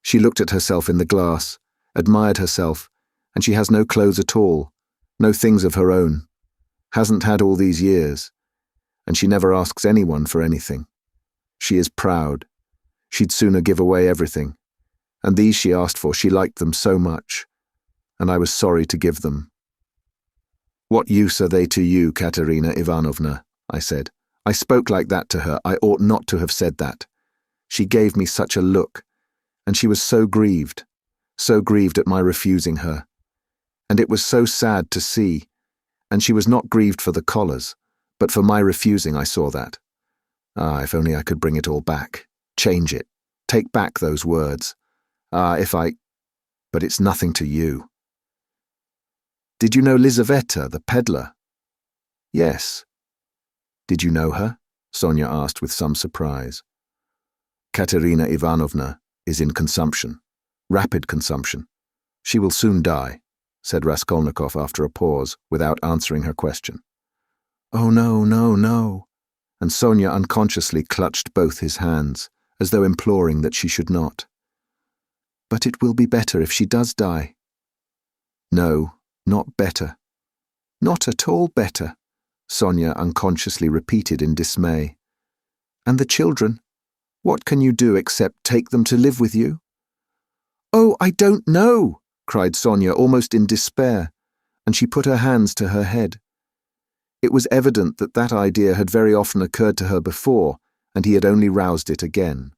She looked at herself in the glass, admired herself, and she has no clothes at all, no things of her own, hasn't had all these years, and she never asks anyone for anything. She is proud. She'd sooner give away everything, and these she asked for, she liked them so much, and I was sorry to give them. What use are they to you, Katerina Ivanovna? I said. I spoke like that to her. I ought not to have said that. She gave me such a look, and she was so grieved at my refusing her. And it was so sad to see, and she was not grieved for the collars, but for my refusing. I saw that. Ah, if only I could bring it all back, change it, take back those words. But it's nothing to you. Did you know Lizaveta, the peddler? Yes. Did you know her? Sonia asked with some surprise. Katerina Ivanovna is in consumption, rapid consumption. She will soon die, said Raskolnikov after a pause, without answering her question. Oh no, no, no. And Sonia unconsciously clutched both his hands, as though imploring that she should not. But it will be better if she does die. No, not better. Not at all better, Sonia unconsciously repeated in dismay. And the children? What can you do except take them to live with you? Oh, I don't know, cried Sonia almost in despair, and she put her hands to her head. It was evident that that idea had very often occurred to her before, and he had only roused it again.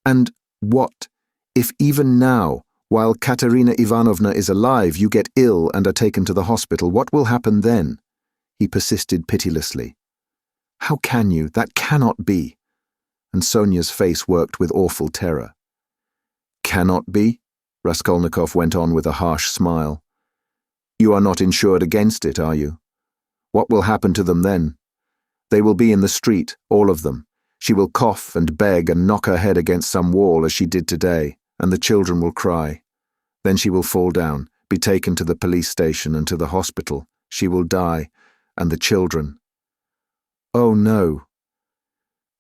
And what, if even now, while Katerina Ivanovna is alive, you get ill and are taken to the hospital, what will happen then? He persisted pitilessly. How can you? That cannot be. And Sonia's face worked with awful terror. Cannot be? Raskolnikov went on with a harsh smile. You are not insured against it, are you? What will happen to them then? They will be in the street, all of them. She will cough and beg and knock her head against some wall as she did today, and the children will cry. Then she will fall down, be taken to the police station and to the hospital. She will die, and the children. Oh no.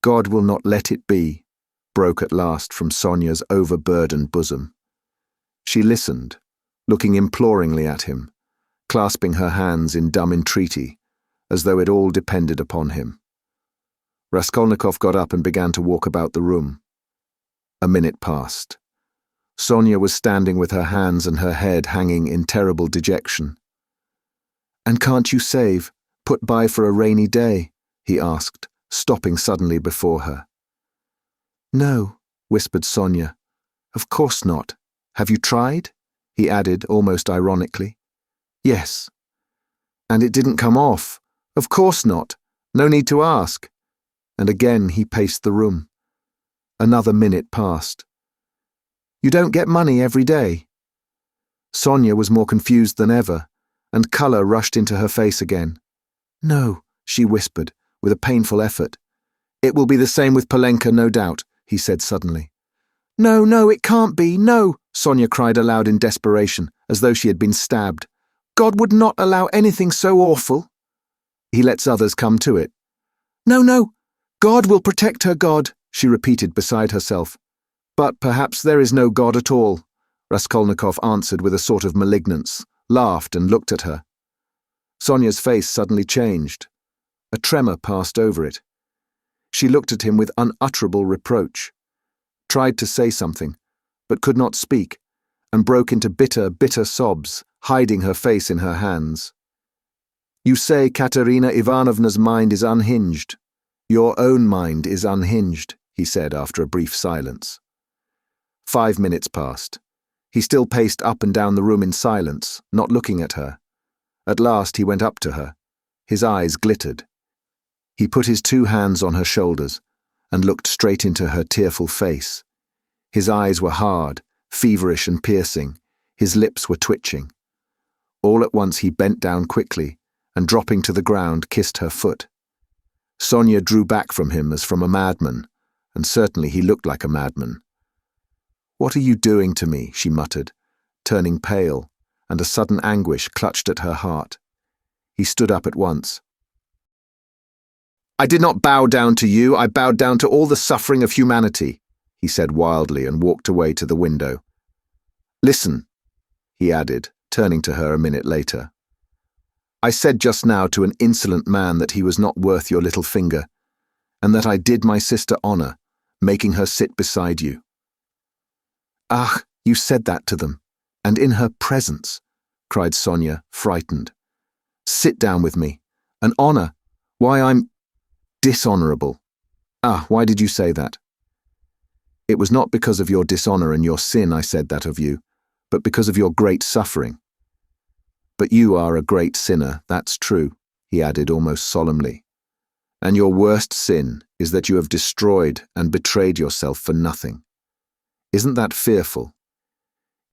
God will not let it be, broke at last from Sonia's overburdened bosom. She listened, looking imploringly at him, clasping her hands in dumb entreaty, as though it all depended upon him. Raskolnikov got up and began to walk about the room. A minute passed. Sonia was standing with her hands and her head hanging in terrible dejection. And can't you save, put by for a rainy day? He asked, stopping suddenly before her. No, whispered Sonia. Of course not. Have you tried? He added, almost ironically. Yes. And it didn't come off. Of course not. No need to ask. And again he paced the room. Another minute passed. You don't get money every day. Sonia was more confused than ever, and colour rushed into her face again. No, she whispered, with a painful effort. It will be the same with Polenka, no doubt, he said suddenly. No, no, it can't be, no, Sonia cried aloud in desperation, as though she had been stabbed. God would not allow anything so awful. He lets others come to it. No, no, God will protect her, God, she repeated beside herself. But perhaps there is no God at all, Raskolnikov answered with a sort of malignance, laughed and looked at her. Sonia's face suddenly changed. A tremor passed over it. She looked at him with unutterable reproach, tried to say something, but could not speak, and broke into bitter, bitter sobs, hiding her face in her hands. You say Katerina Ivanovna's mind is unhinged. Your own mind is unhinged, he said after a brief silence. 5 minutes passed. He still paced up and down the room in silence, not looking at her. At last he went up to her. His eyes glittered. He put his 2 hands on her shoulders and looked straight into her tearful face. His eyes were hard, feverish and piercing. His lips were twitching. All at once he bent down quickly and, dropping to the ground, kissed her foot. Sonia drew back from him as from a madman, and certainly he looked like a madman. What are you doing to me? She muttered, turning pale, and a sudden anguish clutched at her heart. He stood up at once. I did not bow down to you, I bowed down to all the suffering of humanity, he said wildly and walked away to the window. Listen, he added, turning to her a minute later. I said just now to an insolent man that he was not worth your little finger, and that I did my sister honour, making her sit beside you. Ah, you said that to them, and in her presence, cried Sonia, frightened. Sit down with me. An honour. Why, I'm dishonourable. Ah, why did you say that? It was not because of your dishonour and your sin I said that of you, but because of your great suffering. But you are a great sinner, that's true, he added almost solemnly. And your worst sin is that you have destroyed and betrayed yourself for nothing. Isn't that fearful?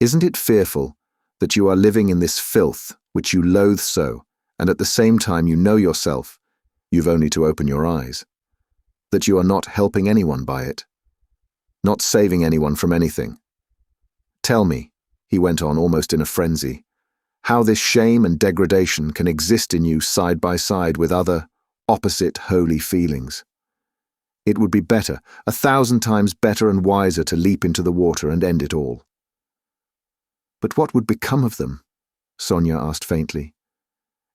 Isn't it fearful that you are living in this filth which you loathe so, and at the same time you know yourself, you've only to open your eyes, that you are not helping anyone by it, not saving anyone from anything? Tell me, he went on almost in a frenzy, how this shame and degradation can exist in you side by side with other, opposite holy feelings. It would be better, 1,000 times better and wiser to leap into the water and end it all. But what would become of them? Sonia asked faintly,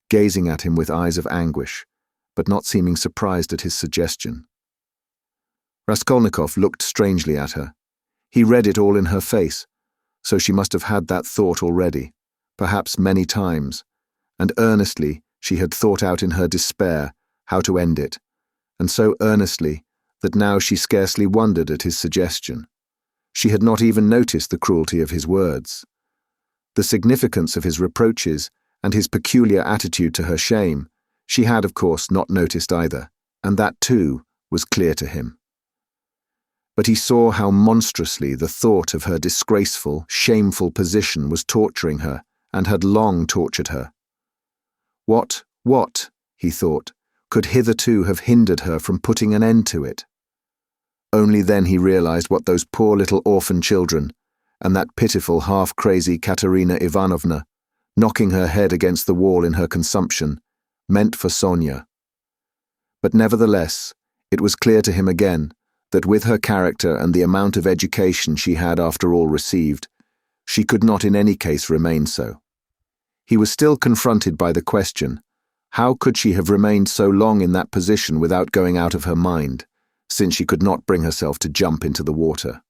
gazing at him with eyes of anguish, but not seeming surprised at his suggestion. Raskolnikov looked strangely at her. He read it all in her face, so she must have had that thought already, perhaps many times, and earnestly she had thought out in her despair how to end it, and so earnestly that now she scarcely wondered at his suggestion. She had not even noticed the cruelty of his words. The significance of his reproaches and his peculiar attitude to her shame, she had, of course, not noticed either, and that, too, was clear to him. But he saw how monstrously the thought of her disgraceful, shameful position was torturing her, and had long tortured her. What, he thought, could hitherto have hindered her from putting an end to it? Only then he realized what those poor little orphan children, and that pitiful half-crazy Katerina Ivanovna, knocking her head against the wall in her consumption, meant for Sonia. But nevertheless, it was clear to him again that with her character and the amount of education she had after all received, she could not in any case remain so. He was still confronted by the question, how could she have remained so long in that position without going out of her mind, since she could not bring herself to jump into the water?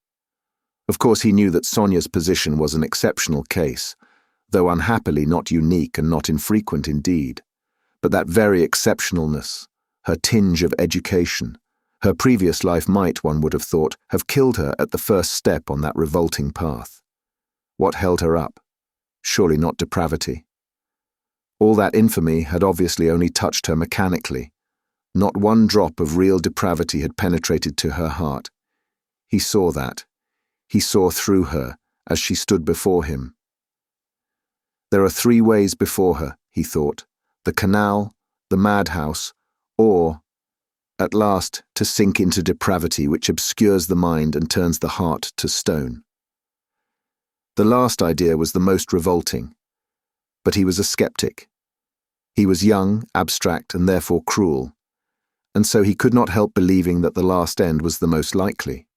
Of course he knew that Sonia's position was an exceptional case, though unhappily not unique and not infrequent indeed, but that very exceptionalness, her tinge of education, her previous life might, one would have thought, have killed her at the first step on that revolting path. What held her up? Surely not depravity. All that infamy had obviously only touched her mechanically. Not one drop of real depravity had penetrated to her heart. He saw that. He saw through her as she stood before him. There are 3 ways before her, he thought, the canal, the madhouse, or, at last, to sink into depravity which obscures the mind and turns the heart to stone. The last idea was the most revolting, but he was a skeptic. He was young, abstract, and therefore cruel, and so he could not help believing that the last end was the most likely.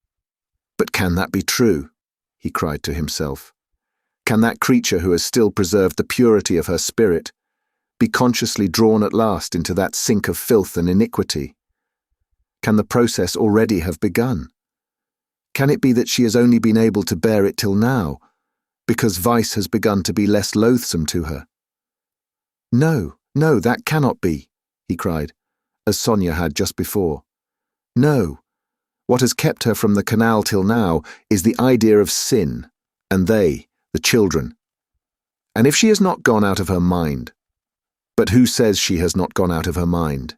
But can that be true? He cried to himself. Can that creature who has still preserved the purity of her spirit be consciously drawn at last into that sink of filth and iniquity? Can the process already have begun? Can it be that she has only been able to bear it till now, because vice has begun to be less loathsome to her? No, that cannot be, he cried, as Sonia had just before. No, what has kept her from the canal till now is the idea of sin, and they, the children. And if she has not gone out of her mind, but who says she has not gone out of her mind?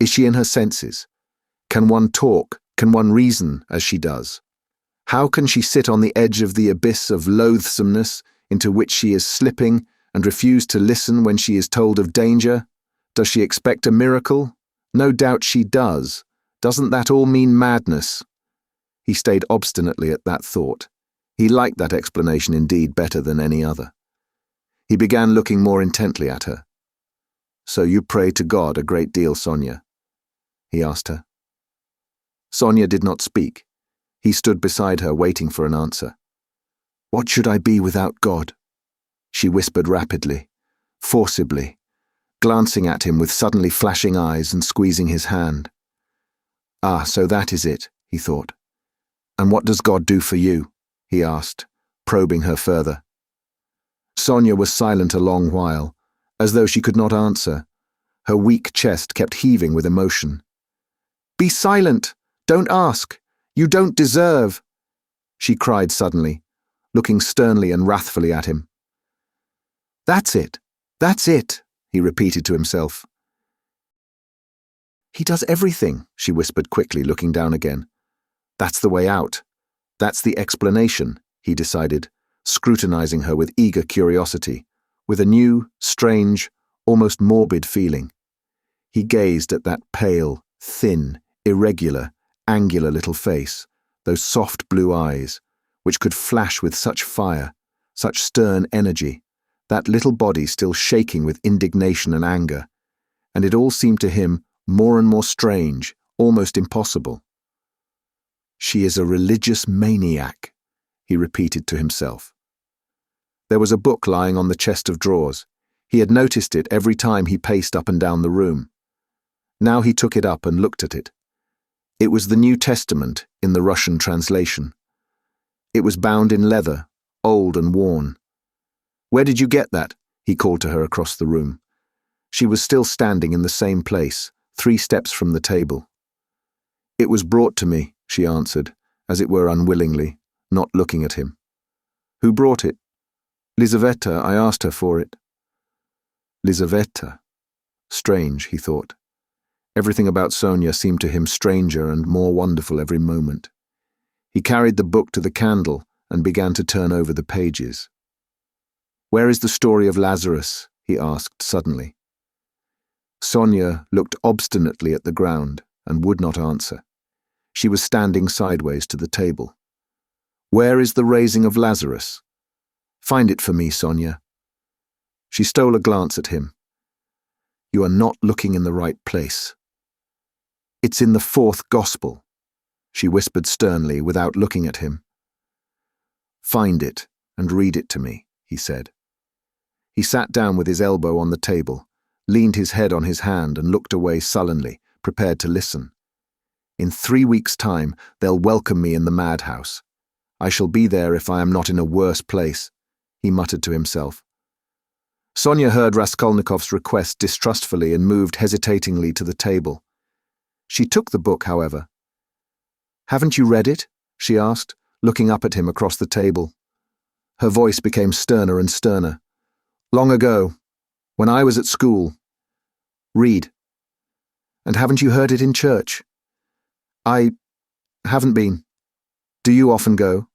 Is she in her senses? Can one talk, can one reason as she does? How can she sit on the edge of the abyss of loathsomeness into which she is slipping and refuse to listen when she is told of danger? Does she expect a miracle? No doubt she does. Doesn't that all mean madness? He stayed obstinately at that thought. He liked that explanation indeed better than any other. He began looking more intently at her. So you pray to God a great deal, Sonia? He asked her. Sonia did not speak. He stood beside her waiting for an answer. What should I be without God? She whispered rapidly, forcibly, glancing at him with suddenly flashing eyes and squeezing his hand. Ah, so that is it, he thought. And what does God do for you? He asked, probing her further. Sonia was silent a long while, as though she could not answer. Her weak chest kept heaving with emotion. Be silent! Don't ask! You don't deserve! She cried suddenly, looking sternly and wrathfully at him. That's it, he repeated to himself. He does everything, she whispered quickly, looking down again. That's the way out. That's the explanation, he decided, scrutinizing her with eager curiosity, with a new, strange, almost morbid feeling. He gazed at that pale, thin, irregular, angular little face, those soft blue eyes, which could flash with such fire, such stern energy, that little body still shaking with indignation and anger, and it all seemed to him more and more strange, almost impossible. "She is a religious maniac," he repeated to himself. There was a book lying on the chest of drawers. He had noticed it every time he paced up and down the room. Now he took it up and looked at it. It was the New Testament in the Russian translation. It was bound in leather, old and worn. "Where did you get that?" he called to her across the room. She was still standing in the same place, 3 steps from the table. "It was brought to me," she answered, as it were unwillingly, not looking at him. "Who brought it?" "Lizaveta, I asked her for it." Lizaveta. Strange, he thought. Everything about Sonia seemed to him stranger and more wonderful every moment. He carried the book to the candle and began to turn over the pages. "Where is the story of Lazarus?" he asked suddenly. Sonia looked obstinately at the ground and would not answer. She was standing sideways to the table. "Where is the raising of Lazarus? Find it for me, Sonia." She stole a glance at him. "You are not looking in the right place." "It's in the 4th Gospel," she whispered sternly without looking at him. "Find it and read it to me," he said. He sat down with his elbow on the table, leaned his head on his hand and looked away sullenly, prepared to listen. "In 3 weeks' time, they'll welcome me in the madhouse. I shall be there if I am not in a worse place," he muttered to himself. Sonia heard Raskolnikov's request distrustfully and moved hesitatingly to the table. She took the book, however. "Haven't you read it?" she asked, looking up at him across the table. Her voice became sterner and sterner. "Long ago, when I was at school." "Read." "And haven't you heard it in church?" "I haven't been. Do you often go?"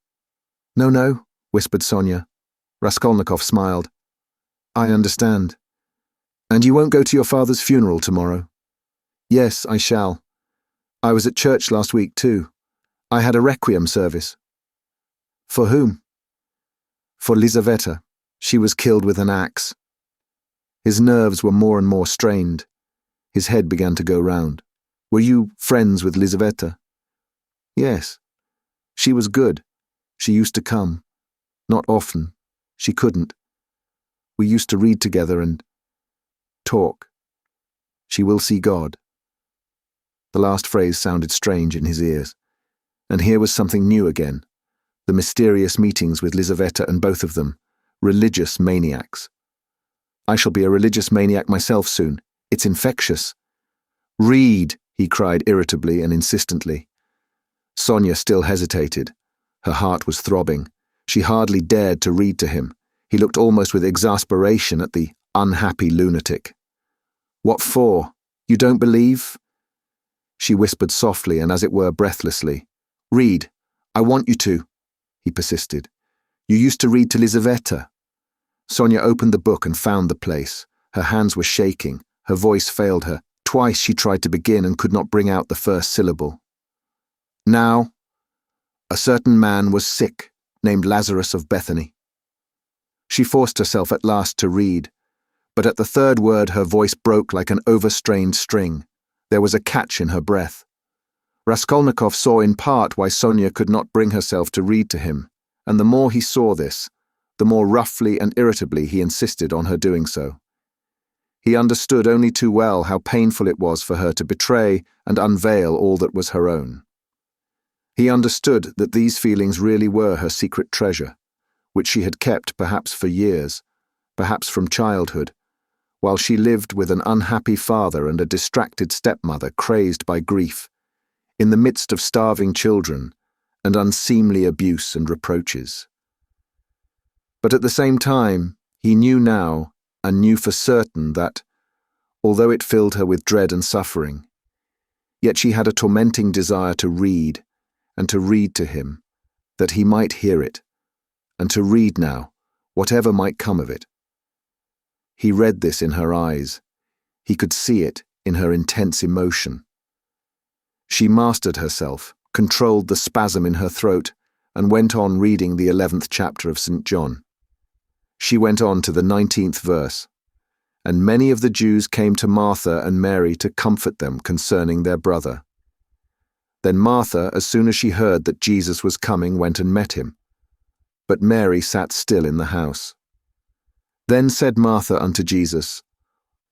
No, whispered Sonia. Raskolnikov smiled. "I understand. And you won't go to your father's funeral tomorrow?" "Yes, I shall. I was at church last week too. I had a requiem service." "For whom?" "For Lizaveta. She was killed with an axe." His nerves were more and more strained. His head began to go round. "Were you friends with Lizaveta?" "Yes. She was good. She used to come. Not often. She couldn't. We used to read together and talk. She will see God." The last phrase sounded strange in his ears. And here was something new again. The mysterious meetings with Lizaveta and both of them. Religious maniacs. "I shall be a religious maniac myself soon. It's infectious." "Read," he cried irritably and insistently. Sonia still hesitated. Her heart was throbbing. She hardly dared to read to him. He looked almost with exasperation at the unhappy lunatic. "What for? You don't believe?" She whispered softly and as it were breathlessly. "Read. I want you to," he persisted. "You used to read to Lizaveta." Sonia opened the book and found the place. Her hands were shaking. Her voice failed her. Twice she tried to begin and could not bring out the first syllable. "Now, a certain man was sick, named Lazarus of Bethany." She forced herself at last to read, but at the 3rd word her voice broke like an overstrained string. There was a catch in her breath. Raskolnikov saw in part why Sonia could not bring herself to read to him, and the more he saw this, the more roughly and irritably he insisted on her doing so. He understood only too well how painful it was for her to betray and unveil all that was her own. He understood that these feelings really were her secret treasure, which she had kept perhaps for years, perhaps from childhood, while she lived with an unhappy father and a distracted stepmother crazed by grief, in the midst of starving children and unseemly abuse and reproaches. But at the same time, he knew now, and knew for certain that, although it filled her with dread and suffering, yet she had a tormenting desire to read, and to read to him, that he might hear it, and to read now, whatever might come of it. He read this in her eyes. He could see it in her intense emotion. She mastered herself, controlled the spasm in her throat, and went on reading the 11th chapter of St. John. She went on to the 19th verse. And many of the Jews came to Martha and Mary to comfort them concerning their brother. Then Martha, as soon as she heard that Jesus was coming, went and met him. But Mary sat still in the house. Then said Martha unto Jesus,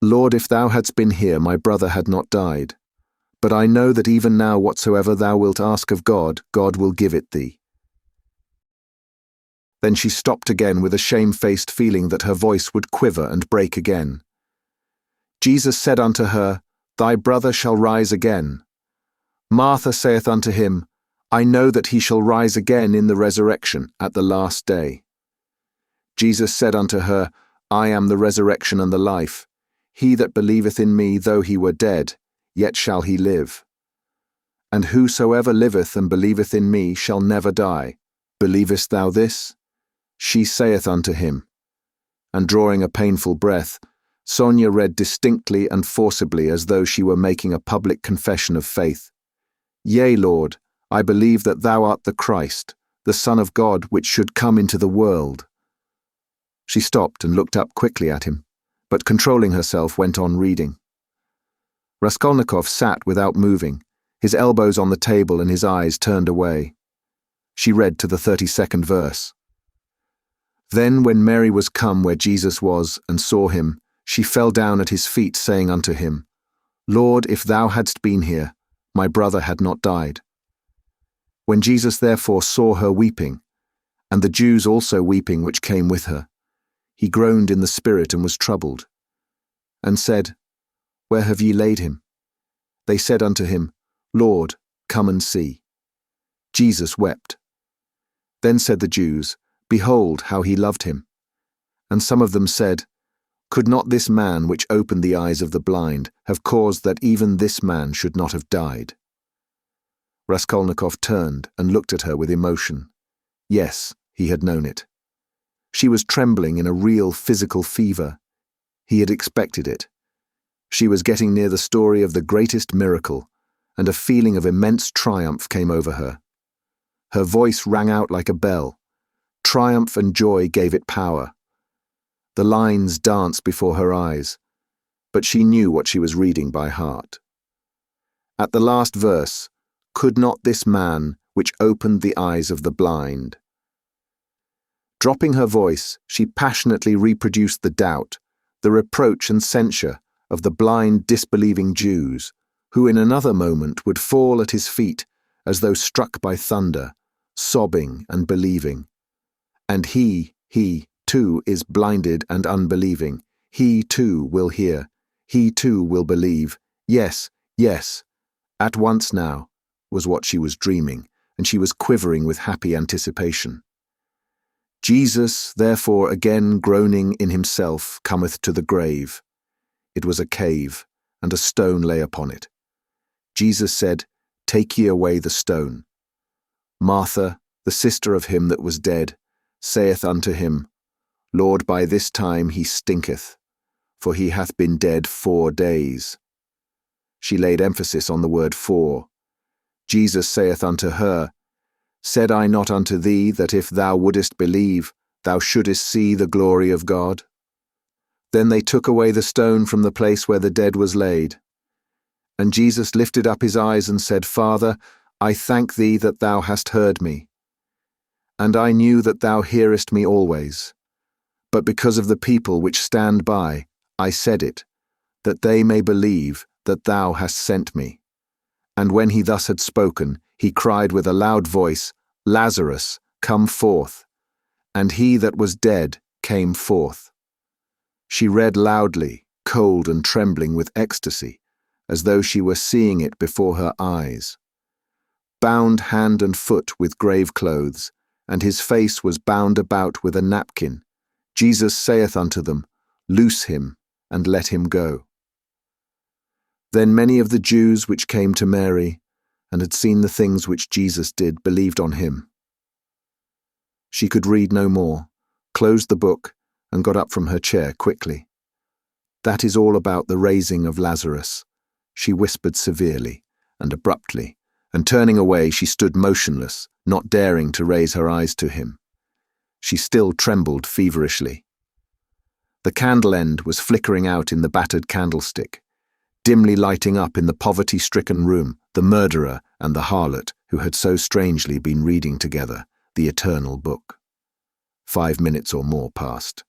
Lord, if thou hadst been here, my brother had not died. But I know that even now whatsoever thou wilt ask of God, God will give it thee. Then she stopped again with a shamefaced feeling that her voice would quiver and break again. Jesus said unto her, Thy brother shall rise again. Martha saith unto him, I know that he shall rise again in the resurrection at the last day. Jesus said unto her, I am the resurrection and the life. He that believeth in me, though he were dead, yet shall he live. And whosoever liveth and believeth in me shall never die. Believest thou this? She saith unto him. And drawing a painful breath, Sonia read distinctly and forcibly as though she were making a public confession of faith. Yea, Lord, I believe that thou art the Christ, the Son of God, which should come into the world. She stopped and looked up quickly at him, but controlling herself went on reading. Raskolnikov sat without moving, his elbows on the table and his eyes turned away. She read to the 32nd verse. Then when Mary was come where Jesus was, and saw him, she fell down at his feet, saying unto him, Lord, if thou hadst been here, my brother had not died. When Jesus therefore saw her weeping, and the Jews also weeping which came with her, he groaned in the spirit and was troubled, and said, Where have ye laid him? They said unto him, Lord, come and see. Jesus wept. Then said the Jews, Behold how he loved him. And some of them said, Could not this man which opened the eyes of the blind have caused that even this man should not have died? Raskolnikov turned and looked at her with emotion. Yes, he had known it. She was trembling in a real physical fever. He had expected it. She was getting near the story of the greatest miracle, and a feeling of immense triumph came over her. Her voice rang out like a bell. Triumph and joy gave it power. The lines danced before her eyes, but she knew what she was reading by heart. At the last verse, Could not this man which opened the eyes of the blind? Dropping her voice, she passionately reproduced the doubt, the reproach and censure of the blind, disbelieving Jews, who in another moment would fall at his feet as though struck by thunder, sobbing and believing. And he, too, is blinded and unbelieving. He, too, will hear. He, too, will believe. Yes, yes, at once now, was what she was dreaming, and she was quivering with happy anticipation. Jesus, therefore, again groaning in himself, cometh to the grave. It was a cave, and a stone lay upon it. Jesus said, Take ye away the stone. Martha, the sister of him that was dead, saith unto him, Lord, by this time he stinketh, for he hath been dead 4 days. She laid emphasis on the word 4. Jesus saith unto her, Said I not unto thee that if thou wouldest believe, thou shouldest see the glory of God? Then they took away the stone from the place where the dead was laid. And Jesus lifted up his eyes and said, Father, I thank thee that thou hast heard me. And I knew that thou hearest me always. But because of the people which stand by, I said it, that they may believe that thou hast sent me. And when he thus had spoken, he cried with a loud voice, Lazarus, come forth. And he that was dead came forth. She read loudly, cold and trembling with ecstasy, as though she were seeing it before her eyes. Bound hand and foot with grave clothes, and his face was bound about with a napkin, Jesus saith unto them, Loose him, and let him go. Then many of the Jews which came to Mary, and had seen the things which Jesus did, believed on him. She could read no more, closed the book, and got up from her chair quickly. That is all about the raising of Lazarus, she whispered severely and abruptly, and turning away she stood motionless, not daring to raise her eyes to him. She still trembled feverishly. The candle end was flickering out in the battered candlestick, dimly lighting up in the poverty-stricken room the murderer and the harlot who had so strangely been reading together the eternal book. 5 minutes or more passed.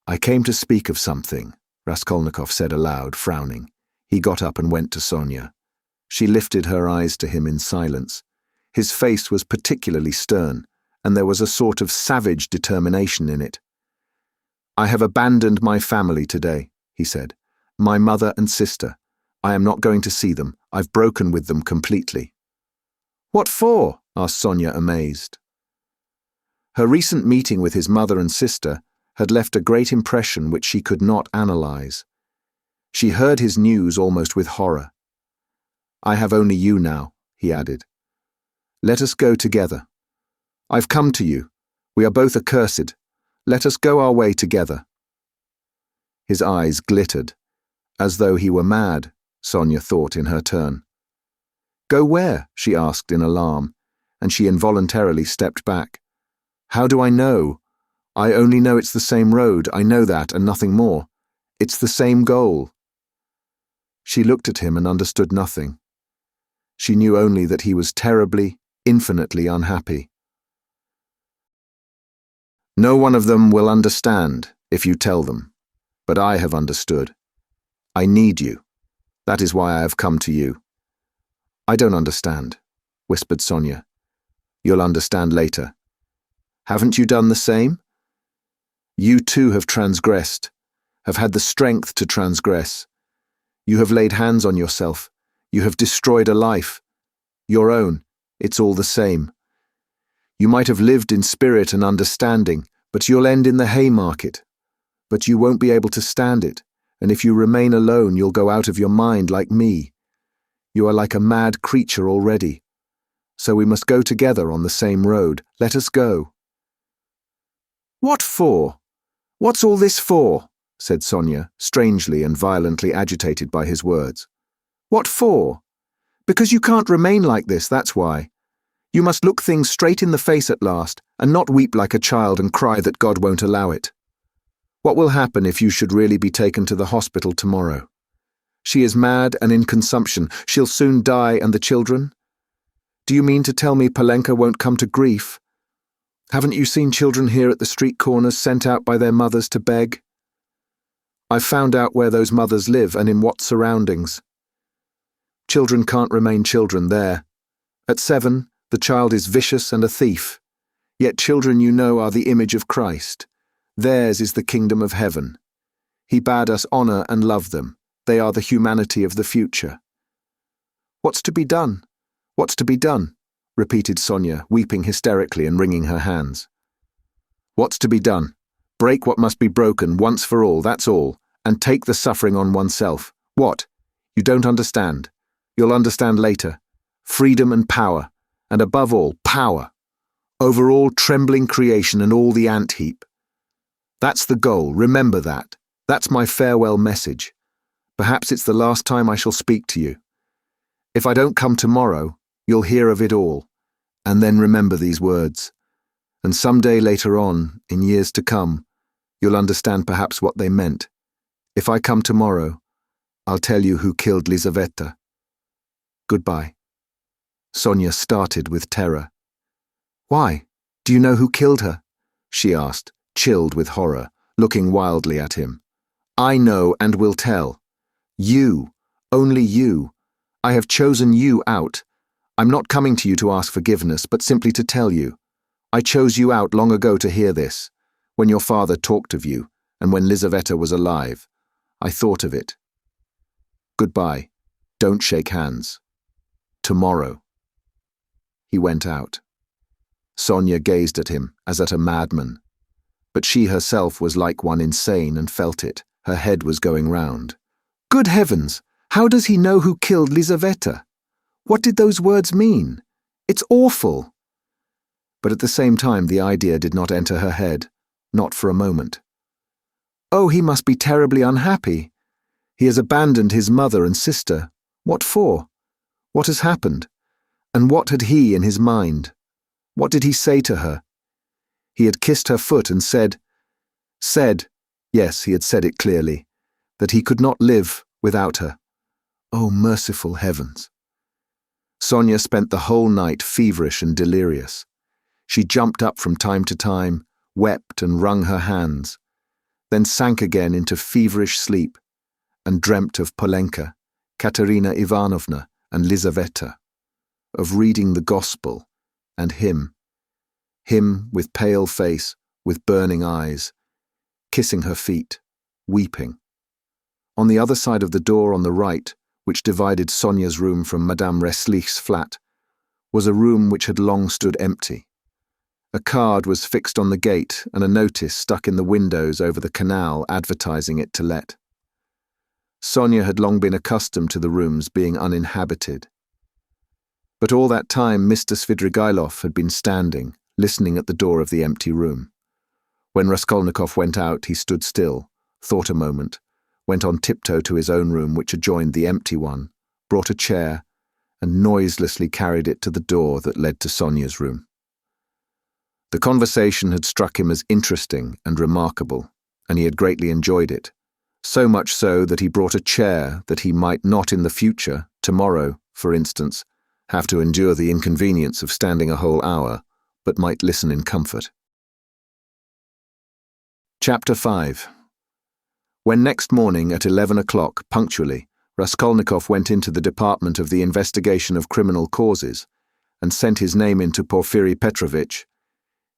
"I came to speak of something," Raskolnikov said aloud, frowning. He got up and went to Sonia. She lifted her eyes to him in silence. His face was particularly stern, and there was a sort of savage determination in it. "I have abandoned my family today," he said. "My mother and sister. I am not going to see them. I've broken with them completely." "What for?" asked Sonia, amazed. Her recent meeting with his mother and sister had left a great impression which she could not analyze. She heard his news almost with horror. "I have only you now," he added. "Let us go together. I've come to you. We are both accursed. Let us go our way together." His eyes glittered, as though he were mad, Sonia thought in her turn. "Go where?" she asked in alarm, and she involuntarily stepped back. "How do I know? I only know it's the same road. I know that and nothing more. It's the same goal." She looked at him and understood nothing. She knew only that he was terribly, infinitely unhappy. "No one of them will understand if you tell them, but I have understood. I need you. That is why I have come to you." "I don't understand," whispered Sonia. "You'll understand later. Haven't you done the same? You too have transgressed, have had the strength to transgress. You have laid hands on yourself. You have destroyed a life. Your own. It's all the same. You might have lived in spirit and understanding, but you'll end in the Haymarket. But you won't be able to stand it, and if you remain alone, you'll go out of your mind like me. You are like a mad creature already. So we must go together on the same road. Let us go." "What for? What's all this for?" said Sonia, strangely and violently agitated by his words. "What for? Because you can't remain like this, that's why. You must look things straight in the face at last, and not weep like a child and cry that God won't allow it. What will happen if you should really be taken to the hospital tomorrow? She is mad and in consumption. She'll soon die, and the children? Do you mean to tell me Polenka won't come to grief? Haven't you seen children here at the street corners sent out by their mothers to beg? I've found out where those mothers live and in what surroundings. Children can't remain children there. At 7, the child is vicious and a thief. Yet children, you know, are the image of Christ. Theirs is the kingdom of heaven. He bade us honor and love them. They are the humanity of the future." "What's to be done? What's to be done?" repeated Sonia, weeping hysterically and wringing her hands. "What's to be done? Break what must be broken once for all, that's all, and take the suffering on oneself. What? You don't understand. You'll understand later. Freedom and power, and above all, power. Over all trembling creation and all the ant heap. That's the goal, remember that. That's my farewell message. Perhaps it's the last time I shall speak to you. If I don't come tomorrow, you'll hear of it all, and then remember these words. And some day later on, in years to come, you'll understand perhaps what they meant. If I come tomorrow, I'll tell you who killed Lizaveta. Goodbye." Sonia started with terror. "Why? Do you know who killed her?" she asked, chilled with horror, looking wildly at him. "I know and will tell. You, only you. I have chosen you out. I'm not coming to you to ask forgiveness, but simply to tell you. I chose you out long ago to hear this, when your father talked of you, and when Lizaveta was alive. I thought of it. Goodbye. Don't shake hands. Tomorrow." He went out. Sonia gazed at him as at a madman. But she herself was like one insane and felt it. Her head was going round. "Good heavens! How does he know who killed Lizaveta? What did those words mean? It's awful!" But at the same time the idea did not enter her head, not for a moment. "Oh, he must be terribly unhappy. He has abandoned his mother and sister. What for? What has happened? And what had he in his mind? What did he say to her? He had kissed her foot and said, Said, yes, he had said it clearly, that he could not live without her. Oh, merciful heavens! Sonia spent the whole night feverish and delirious. She jumped up from time to time, wept and wrung her hands, then sank again into feverish sleep and dreamt of Polenka, Katerina Ivanovna, and Lizaveta, of reading the Gospel, and him with pale face, with burning eyes, kissing her feet, weeping. On the other side of the door on the right, which divided Sonia's room from Madame Resslich's flat, was a room which had long stood empty. A card was fixed on the gate and a notice stuck in the windows over the canal advertising it to let. Sonia had long been accustomed to the rooms being uninhabited. But all that time Mr. Svidrigailov had been standing, listening at the door of the empty room. When Raskolnikov went out, he stood still, thought a moment, went on tiptoe to his own room which adjoined the empty one, brought a chair, and noiselessly carried it to the door that led to Sonia's room. The conversation had struck him as interesting and remarkable, and he had greatly enjoyed it, so much so that he brought a chair that he might not in the future, tomorrow, for instance, have to endure the inconvenience of standing a whole hour, but might listen in comfort. Chapter 5. When next morning at 11 o'clock, punctually, Raskolnikov went into the department of the investigation of criminal causes and sent his name in to Porfiri Petrovitch,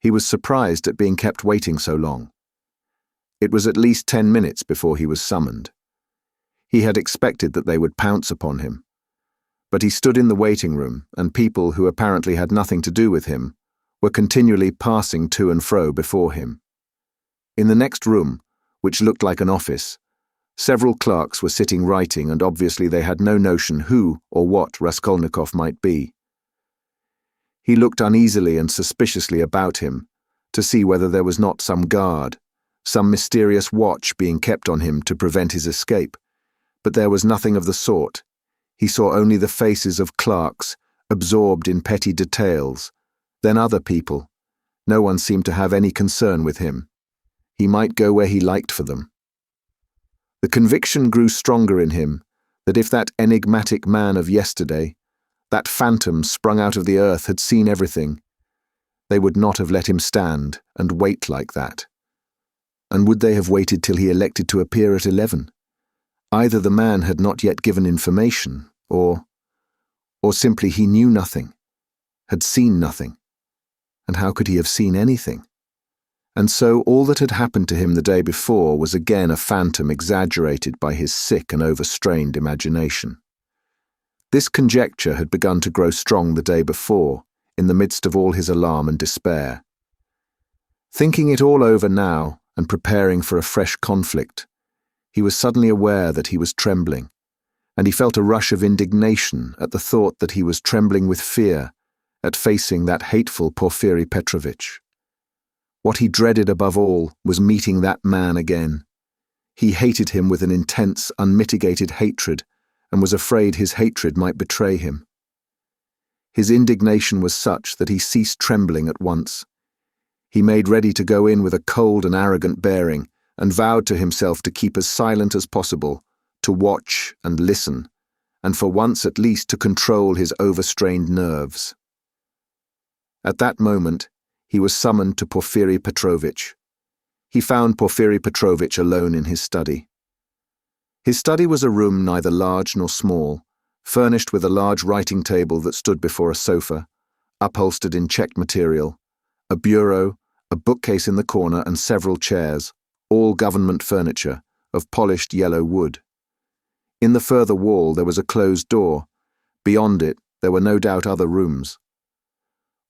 he was surprised at being kept waiting so long. It was at least 10 minutes before he was summoned. He had expected that they would pounce upon him. But he stood in the waiting room, and people who apparently had nothing to do with him were continually passing to and fro before him. In the next room, which looked like an office, several clerks were sitting writing, and obviously they had no notion who or what Raskolnikov might be. He looked uneasily and suspiciously about him to see whether there was not some guard, some mysterious watch being kept on him to prevent his escape, but there was nothing of the sort. He saw only the faces of clerks, absorbed in petty details, then other people. No one seemed to have any concern with him. He might go where he liked for them. The conviction grew stronger in him that if that enigmatic man of yesterday, that phantom sprung out of the earth, had seen everything, they would not have let him stand and wait like that. And would they have waited till he elected to appear at 11? Either the man had not yet given information, or simply he knew nothing, had seen nothing. And how could he have seen anything? And so all that had happened to him the day before was again a phantom exaggerated by his sick and overstrained imagination. This conjecture had begun to grow strong the day before, in the midst of all his alarm and despair. Thinking it all over now, and preparing for a fresh conflict, he was suddenly aware that he was trembling, and he felt a rush of indignation at the thought that he was trembling with fear at facing that hateful Porfiri Petrovitch. What he dreaded above all was meeting that man again. He hated him with an intense, unmitigated hatred, and was afraid his hatred might betray him. His indignation was such that he ceased trembling at once. He made ready to go in with a cold and arrogant bearing, and vowed to himself to keep as silent as possible, to watch and listen, and for once at least to control his overstrained nerves. At that moment, he was summoned to Porfiri Petrovitch. He found Porfiri Petrovitch alone in his study. His study was a room neither large nor small, furnished with a large writing table that stood before a sofa, upholstered in checked material, a bureau, a bookcase in the corner, and several chairs, all government furniture, of polished yellow wood. In the further wall there was a closed door. Beyond it there were no doubt other rooms.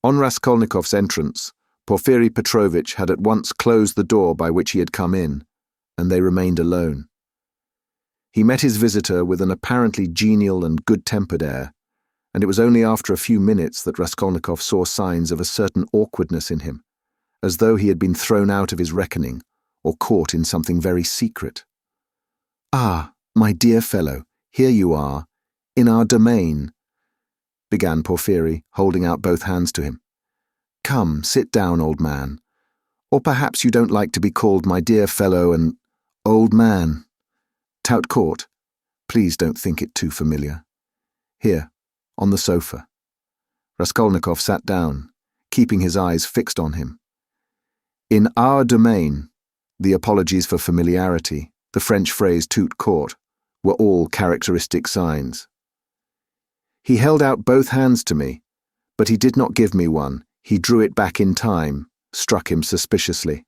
On Raskolnikov's entrance, Porfiri Petrovitch had at once closed the door by which he had come in, and they remained alone. He met his visitor with an apparently genial and good-tempered air, and it was only after a few minutes that Raskolnikov saw signs of a certain awkwardness in him, as though he had been thrown out of his reckoning, or caught in something very secret. "Ah, my dear fellow, here you are, in our domain," began Porfiri, holding out both hands to him. "Come, sit down, old man. Or perhaps you don't like to be called my dear fellow and old man. Tout court, please don't think it too familiar. Here, on the sofa. Raskolnikov sat down, keeping his eyes fixed on him. In our domain, the apologies for familiarity, the French phrase tout court, were all characteristic signs. He held out both hands to me, but he did not give me one. He drew it back in time, struck him suspiciously.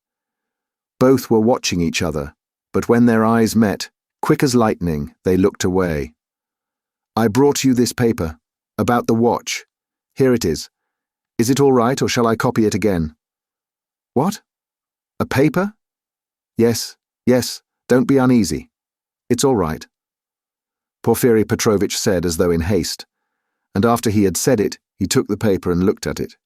Both were watching each other, but when their eyes met, quick as lightning, they looked away. I brought you this paper, about the watch. Here it is. Is it all right, or shall I copy it again? What? A paper? Yes, don't be uneasy. It's all right. Porfiri Petrovitch said as though in haste, and after he had said it, he took the paper and looked at it.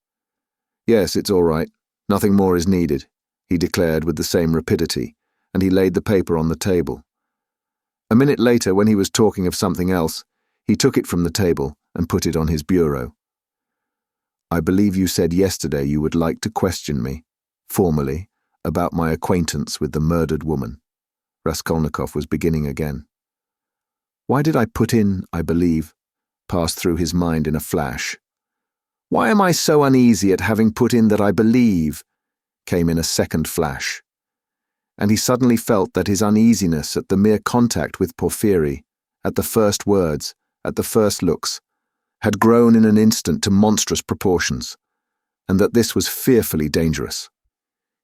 Yes, it's all right. Nothing more is needed, he declared with the same rapidity, and he laid the paper on the table. A minute later, when he was talking of something else, he took it from the table and put it on his bureau. I believe you said yesterday you would like to question me, formally, about my acquaintance with the murdered woman. Raskolnikov was beginning again. Why did I put in, I believe, passed through his mind in a flash. Why am I so uneasy at having put in that I believe, came in a second flash. And he suddenly felt that his uneasiness at the mere contact with Porfiri, at the first words, at the first looks, had grown in an instant to monstrous proportions, and that this was fearfully dangerous.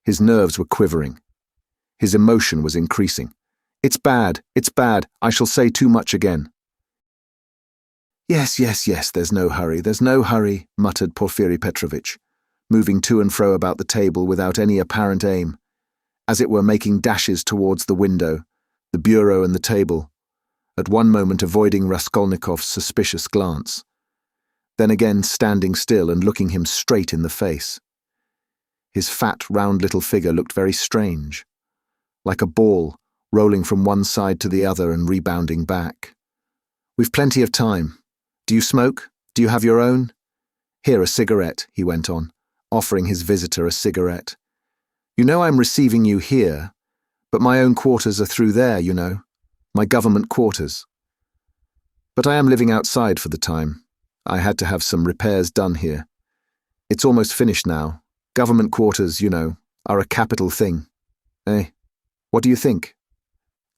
His nerves were quivering. His emotion was increasing. It's bad, I shall say too much again. Yes, there's no hurry, muttered Porfiri Petrovitch, moving to and fro about the table without any apparent aim, as it were making dashes towards the window, the bureau and the table, at one moment avoiding Raskolnikov's suspicious glance, then again standing still and looking him straight in the face. His fat, round little figure looked very strange, like a ball rolling from one side to the other and rebounding back. We've plenty of time. Do you smoke? Do you have your own? Here, a cigarette, he went on, offering his visitor a cigarette. You know I'm receiving you here, but my own quarters are through there, you know, my government quarters. But I am living outside for the time. I had to have some repairs done here. It's almost finished now. Government quarters, you know, are a capital thing. Eh? What do you think?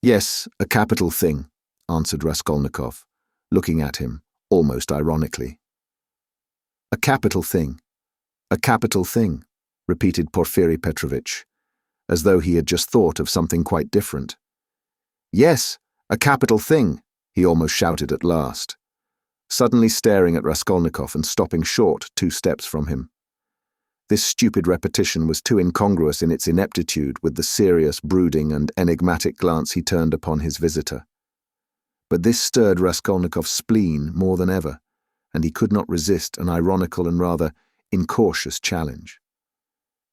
Yes, a capital thing, answered Raskolnikov, looking at him, almost ironically. A capital thing, repeated Porfiri Petrovitch, as though he had just thought of something quite different. Yes, a capital thing, he almost shouted at last, suddenly staring at Raskolnikov and stopping short 2 steps from him. This stupid repetition was too incongruous in its ineptitude with the serious, brooding, and enigmatic glance he turned upon his visitor. But this stirred Raskolnikov's spleen more than ever, and he could not resist an ironical and rather incautious challenge.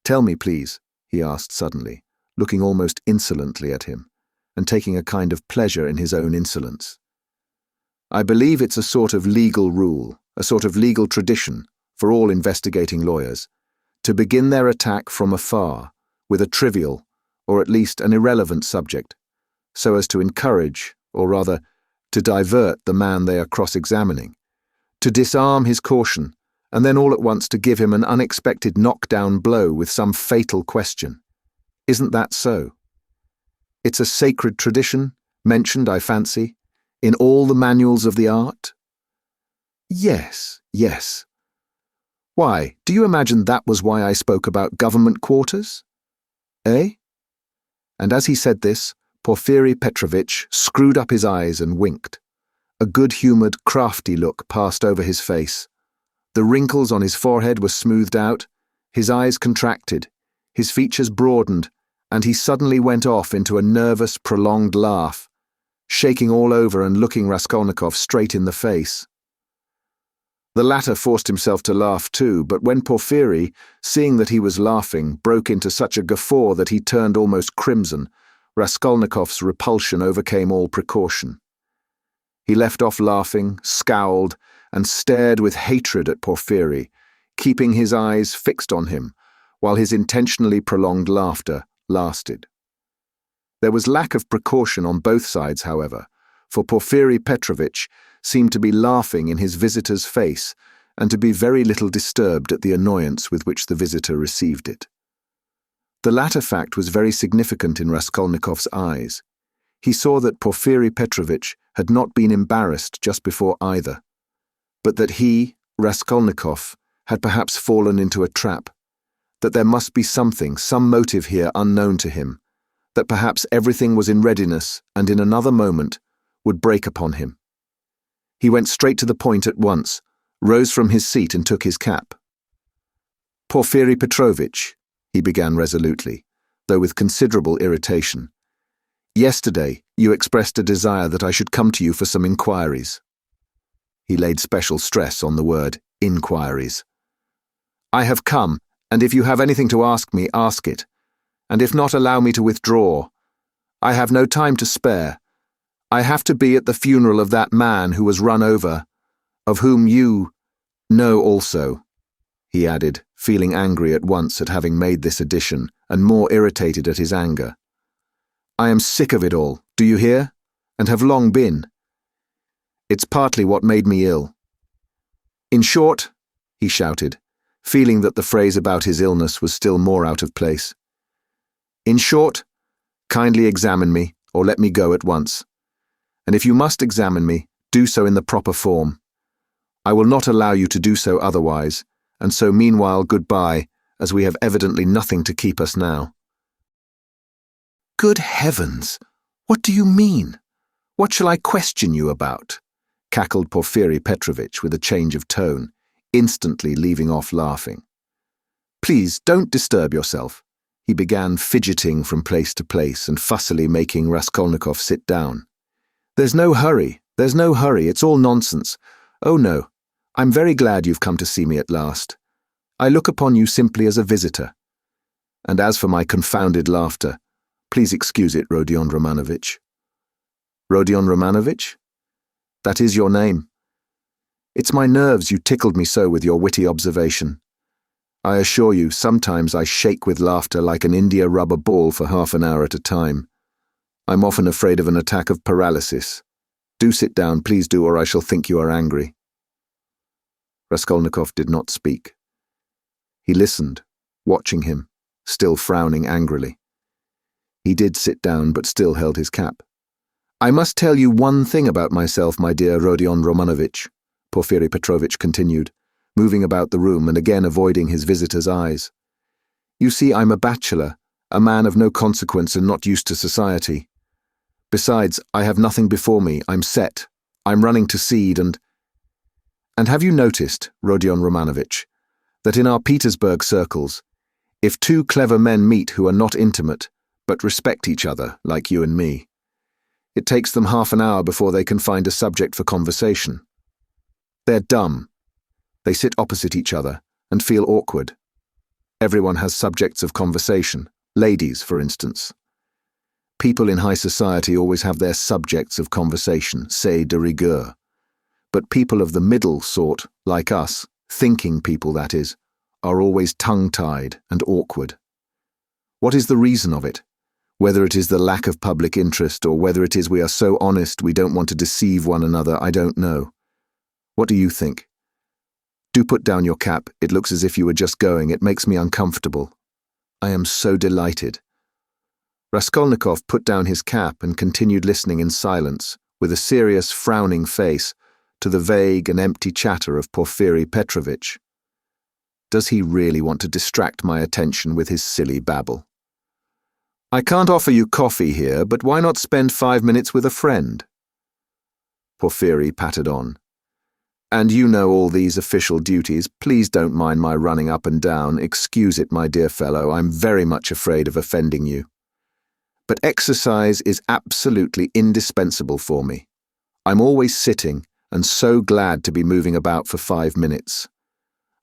Tell me, please, he asked suddenly, looking almost insolently at him, and taking a kind of pleasure in his own insolence. I believe it's a sort of legal rule, a sort of legal tradition, for all investigating lawyers, to begin their attack from afar, with a trivial, or at least an irrelevant subject, so as to encourage, or rather, to divert the man they are cross-examining, to disarm his caution, and then all at once to give him an unexpected knock-down blow with some fatal question. Isn't that so? It's a sacred tradition, mentioned, I fancy, in all the manuals of the art? Yes. Why, do you imagine that was why I spoke about government quarters? Eh? And as he said this, Porfiri Petrovitch screwed up his eyes and winked. A good-humoured, crafty look passed over his face. The wrinkles on his forehead were smoothed out, his eyes contracted, his features broadened, and he suddenly went off into a nervous, prolonged laugh, shaking all over and looking Raskolnikov straight in the face. The latter forced himself to laugh too, but when Porfiri, seeing that he was laughing, broke into such a guffaw that he turned almost crimson, Raskolnikov's repulsion overcame all precaution. He left off laughing, scowled, and stared with hatred at Porfiri, keeping his eyes fixed on him, while his intentionally prolonged laughter lasted. There was lack of precaution on both sides, however, for Porfiri Petrovitch seemed to be laughing in his visitor's face and to be very little disturbed at the annoyance with which the visitor received it. The latter fact was very significant in Raskolnikov's eyes. He saw that Porfiri Petrovitch had not been embarrassed just before either, but that he, Raskolnikov, had perhaps fallen into a trap, that there must be something, some motive here unknown to him, that perhaps everything was in readiness and in another moment would break upon him. He went straight to the point at once, rose from his seat and took his cap. "Porfiri Petrovitch," he began resolutely, though with considerable irritation, "yesterday you expressed a desire that I should come to you for some inquiries." He laid special stress on the word inquiries. "I have come, and if you have anything to ask me, ask it, and if not, allow me to withdraw. I have no time to spare. I have to be at the funeral of that man who was run over, of whom you know also," he added, feeling angry at once at having made this addition and more irritated at his anger. "I am sick of it all, do you hear? And have long been. It's partly what made me ill. In short," he shouted, feeling that the phrase about his illness was still more out of place. "In short, kindly examine me, or let me go at once. And if you must examine me, do so in the proper form. I will not allow you to do so otherwise, and so meanwhile goodbye, as we have evidently nothing to keep us now." "Good heavens! What do you mean? What shall I question you about?" cackled Porfiri Petrovitch with a change of tone, instantly leaving off laughing. "Please don't disturb yourself." He began fidgeting from place to place and fussily making Raskolnikov sit down. There's no hurry, it's all nonsense. Oh no, I'm very glad you've come to see me at last. I look upon you simply as a visitor. And as for my confounded laughter, please excuse it, Rodion Romanovitch." "Rodion Romanovitch? That is your name. It's my nerves you tickled me so with your witty observation. I assure you, sometimes I shake with laughter like an India rubber ball for half an hour at a time. I'm often afraid of an attack of paralysis. Do sit down, please do, or I shall think you are angry." Raskolnikov did not speak. He listened, watching him, still frowning angrily. He did sit down, but still held his cap. "I must tell you one thing about myself, my dear Rodion Romanovitch," Porfiri Petrovitch continued, moving about the room and again avoiding his visitor's eyes. "You see, I'm a bachelor, a man of no consequence and not used to society. Besides, I have nothing before me, I'm set, I'm running to seed and have you noticed, Rodion Romanovitch, that in our Petersburg circles, if two clever men meet who are not intimate, but respect each other, like you and me, it takes them half an hour before they can find a subject for conversation. They're dumb. They sit opposite each other and feel awkward. Everyone has subjects of conversation, ladies, for instance. People in high society always have their subjects of conversation, c'est de rigueur. But people of the middle sort, like us, thinking people that is, are always tongue-tied and awkward. What is the reason of it? Whether it is the lack of public interest or whether it is we are so honest we don't want to deceive one another, I don't know. What do you think? Do put down your cap, it looks as if you were just going, it makes me uncomfortable. I am so delighted." Raskolnikov put down his cap and continued listening in silence, with a serious, frowning face, to the vague and empty chatter of Porfiri Petrovitch. Does he really want to distract my attention with his silly babble? "I can't offer you coffee here, but why not spend 5 minutes with a friend?" Porfiri pattered on. "And you know all these official duties. Please don't mind my running up and down. Excuse it, my dear fellow. I'm very much afraid of offending you. But exercise is absolutely indispensable for me. I'm always sitting and so glad to be moving about for 5 minutes.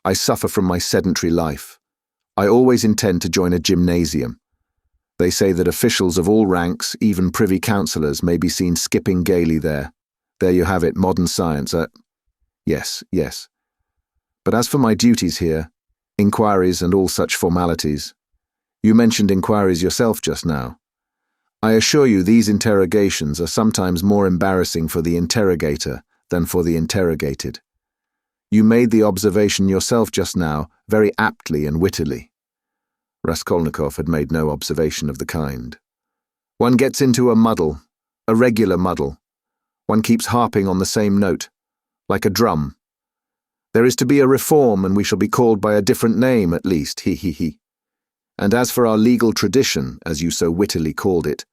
I suffer from my sedentary life. I always intend to join a gymnasium. They say that officials of all ranks, even privy councillors, may be seen skipping gaily there. There you have it, modern science. Yes. But as for my duties here, Inquiries and all such formalities. You mentioned inquiries yourself just now. I assure you these interrogations are sometimes more embarrassing for the interrogator than for the interrogated. You made the observation yourself just now, very aptly and wittily. Raskolnikov had made no observation of the kind. One gets into a muddle, a regular muddle. One keeps harping on the same note, like a drum. There is to be a reform, and we shall be called by a different name at least, he. And as for our legal tradition, as you so wittily called it,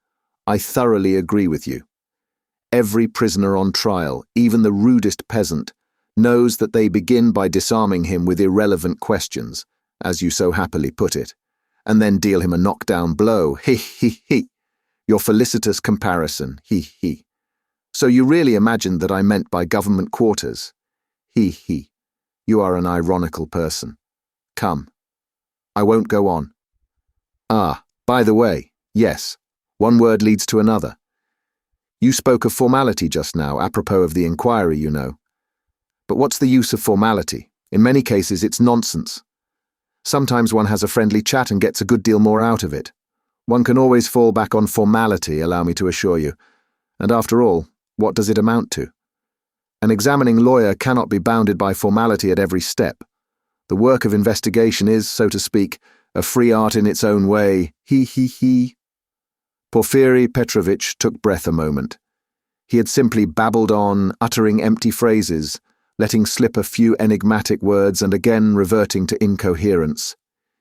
I thoroughly agree with you. Every prisoner on trial, even the rudest peasant, knows that they begin by disarming him with irrelevant questions, as you so happily put it, and then deal him a knockdown blow, he. Your felicitous comparison, he. So you really imagined that I meant by government quarters? He. You are an ironical person. Come. I won't go on. Ah, by the way, yes, one word leads to another. You spoke of formality just now, apropos of the inquiry, you know. But what's the use of formality? In many cases, it's nonsense. Sometimes one has a friendly chat and gets a good deal more out of it. One can always fall back on formality, allow me to assure you. And after all, what does it amount to? An examining lawyer cannot be bounded by formality at every step. The work of investigation is, so to speak, a free art in its own way, he. Porfiry Petrovitch took breath a moment. He had simply babbled on, uttering empty phrases, letting slip a few enigmatic words and again reverting to incoherence.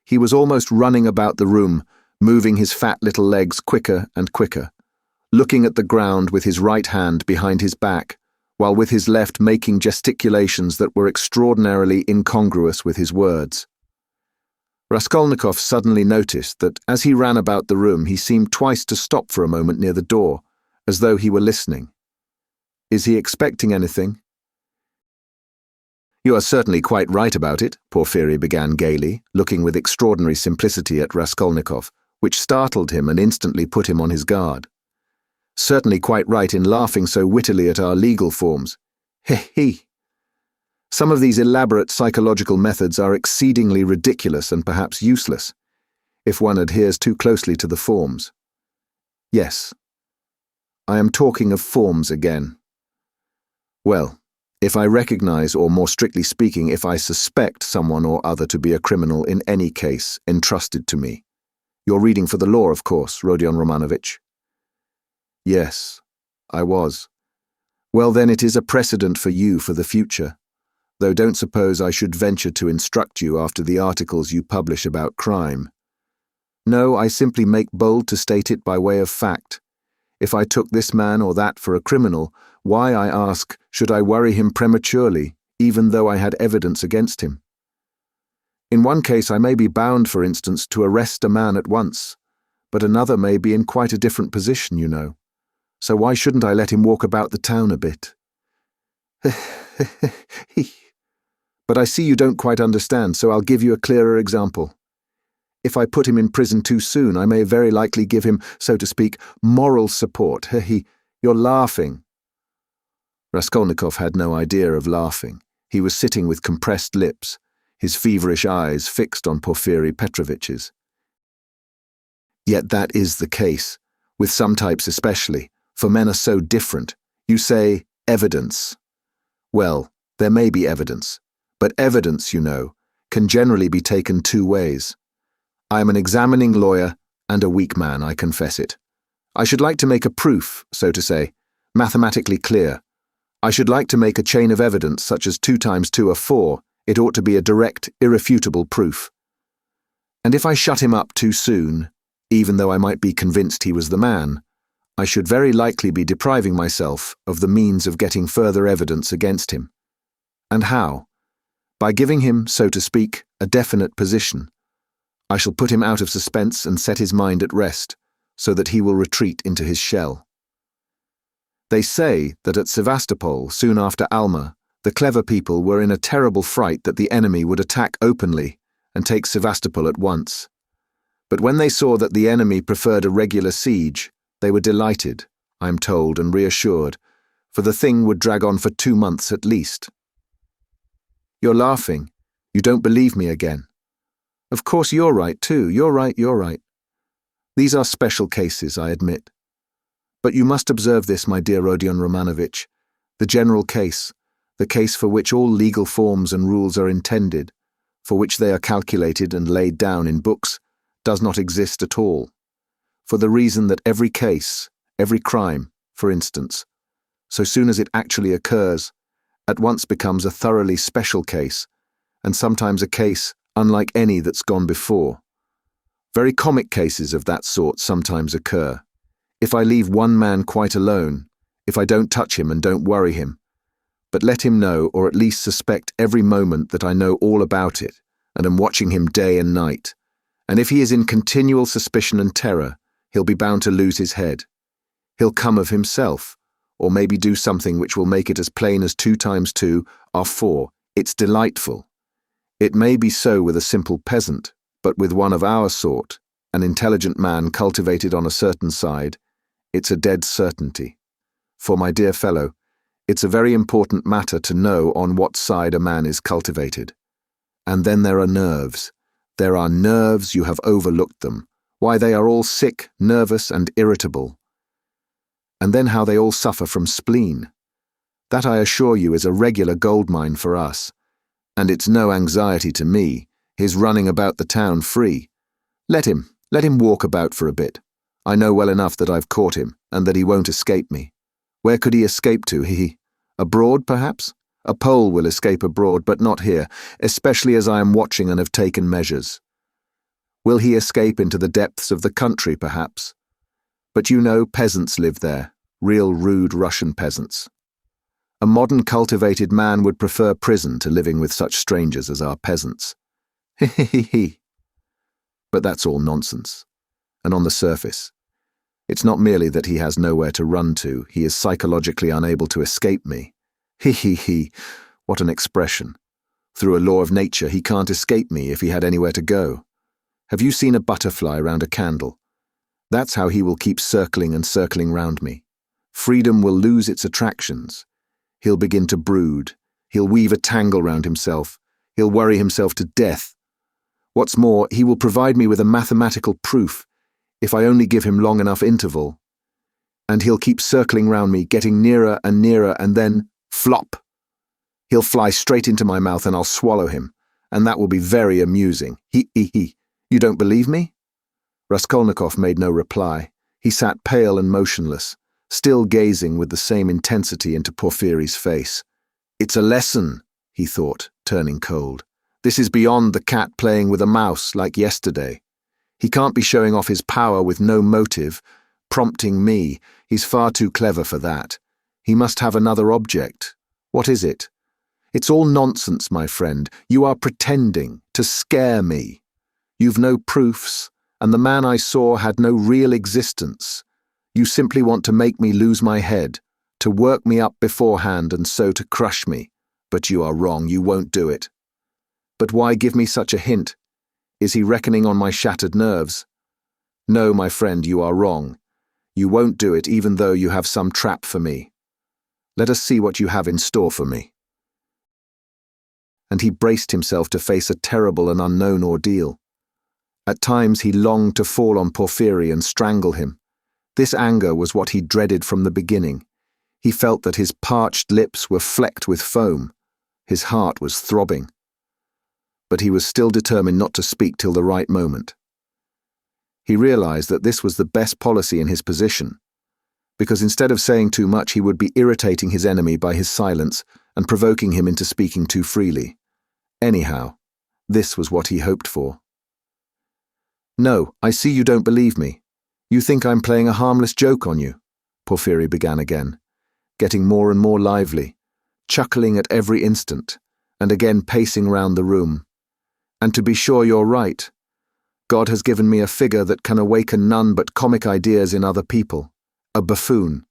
He was almost running about the room, moving his fat little legs quicker and quicker, looking at the ground with his right hand behind his back, while with his left making gesticulations that were extraordinarily incongruous with his words. Raskolnikov suddenly noticed that as he ran about the room he seemed twice to stop for a moment near the door, as though he were listening. Is he expecting anything? You are certainly quite right about it, Porfiry began gaily, looking with extraordinary simplicity at Raskolnikov, which startled him and instantly put him on his guard. Certainly quite right in laughing so wittily at our legal forms. He. Some of these elaborate psychological methods are exceedingly ridiculous and perhaps useless, if one adheres too closely to the forms. Yes, I am talking of forms again. Well, if I recognize, or more strictly speaking, if I suspect someone or other to be a criminal in any case entrusted to me. You're reading for the law, of course, Rodion Romanovich. Yes, I was. Well, then it is a precedent for you for the future. Though don't suppose I should venture to instruct you after the articles you publish about crime. No, I simply make bold to state it by way of fact. If I took this man or that for a criminal, why, I ask, should I worry him prematurely, even though I had evidence against him? In one case I may be bound, for instance, to arrest a man at once, but another may be in quite a different position, you know. So why shouldn't I let him walk about the town a bit? But I see you don't quite understand, so I'll give you a clearer example. If I put him in prison too soon, I may very likely give him, so to speak, moral support. You're laughing. Raskolnikov had no idea of laughing. He was sitting with compressed lips, his feverish eyes fixed on Porfiry Petrovitch's. Yet that is the case, with some types especially, for men are so different. You say, evidence. Well, there may be evidence, but evidence, you know, can generally be taken two ways. I am an examining lawyer and a weak man, I confess it. I should like to make a proof, so to say, mathematically clear. I should like to make a chain of evidence such as 2 times 2 are 4. It ought to be a direct, irrefutable proof. And if I shut him up too soon, even though I might be convinced he was the man, I should very likely be depriving myself of the means of getting further evidence against him. And how? By giving him, so to speak, a definite position. I shall put him out of suspense and set his mind at rest, so that he will retreat into his shell. They say that at Sevastopol, soon after Alma, the clever people were in a terrible fright that the enemy would attack openly and take Sevastopol at once. But when they saw that the enemy preferred a regular siege, they were delighted, I am told, and reassured, for the thing would drag on for 2 months at least. You're laughing. You don't believe me again. Of course you're right too, you're right. These are special cases, I admit. But you must observe this, my dear Rodion Romanovich, the general case, the case for which all legal forms and rules are intended, for which they are calculated and laid down in books, does not exist at all. For the reason that every case, every crime, for instance, so soon as it actually occurs, at once becomes a thoroughly special case, and sometimes a case unlike any that's gone before. Very comic cases of that sort sometimes occur. If I leave one man quite alone, if I don't touch him and don't worry him, but let him know or at least suspect every moment that I know all about it and am watching him day and night, and if he is in continual suspicion and terror, he'll be bound to lose his head. He'll come of himself, or maybe do something which will make it as plain as 2 times 2 are 4. It's delightful. It may be so with a simple peasant, but with one of our sort, an intelligent man cultivated on a certain side, it's a dead certainty. For, my dear fellow, it's a very important matter to know on what side a man is cultivated. And then there are nerves. There are nerves, you have overlooked them. Why, they are all sick, nervous, and irritable. And then how they all suffer from spleen. That, I assure you, is a regular goldmine for us. And it's no anxiety to me, his running about the town free. Let him walk about for a bit. I know well enough that I've caught him, and that he won't escape me. Where could he escape to, Abroad, perhaps? A Pole will escape abroad, but not here, especially as I am watching and have taken measures. Will he escape into the depths of the country, perhaps? But you know, peasants live there, real rude Russian peasants. A modern cultivated man would prefer prison to living with such strangers as our peasants. But that's all nonsense. And on the surface, it's not merely that he has nowhere to run to, he is psychologically unable to escape me. What an expression. Through a law of nature, he can't escape me if he had anywhere to go. Have you seen a butterfly round a candle? That's how he will keep circling and circling round me. Freedom will lose its attractions. He'll begin to brood. He'll weave a tangle round himself. He'll worry himself to death. What's more, he will provide me with a mathematical proof, if I only give him long enough interval. And he'll keep circling round me, getting nearer, and then, flop! He'll fly straight into my mouth and I'll swallow him, and that will be very amusing. You don't believe me? Raskolnikov made no reply. He sat pale and motionless, still gazing with the same intensity into Porfiry's face. It's a lesson, he thought, turning cold. This is beyond the cat playing with a mouse like yesterday. He can't be showing off his power with no motive, prompting me. He's far too clever for that. He must have another object. What is it? It's all nonsense, my friend. You are pretending to scare me. You've no proofs, and the man I saw had no real existence. You simply want to make me lose my head, to work me up beforehand and so to crush me. But you are wrong, you won't do it. But why give me such a hint? Is he reckoning on my shattered nerves? No, my friend, you are wrong. You won't do it even though you have some trap for me. Let us see what you have in store for me. And he braced himself to face a terrible and unknown ordeal. At times he longed to fall on Porfiry and strangle him. This anger was what he dreaded from the beginning. He felt that his parched lips were flecked with foam. His heart was throbbing. But he was still determined not to speak till the right moment. He realized that this was the best policy in his position, because instead of saying too much he would be irritating his enemy by his silence and provoking him into speaking too freely. Anyhow, this was what he hoped for. No, I see you don't believe me. You think I'm playing a harmless joke on you, Porfiry began again, getting more and more lively, chuckling at every instant, and again pacing round the room. And to be sure you're right. God has given me a figure that can awaken none but comic ideas in other people, a buffoon.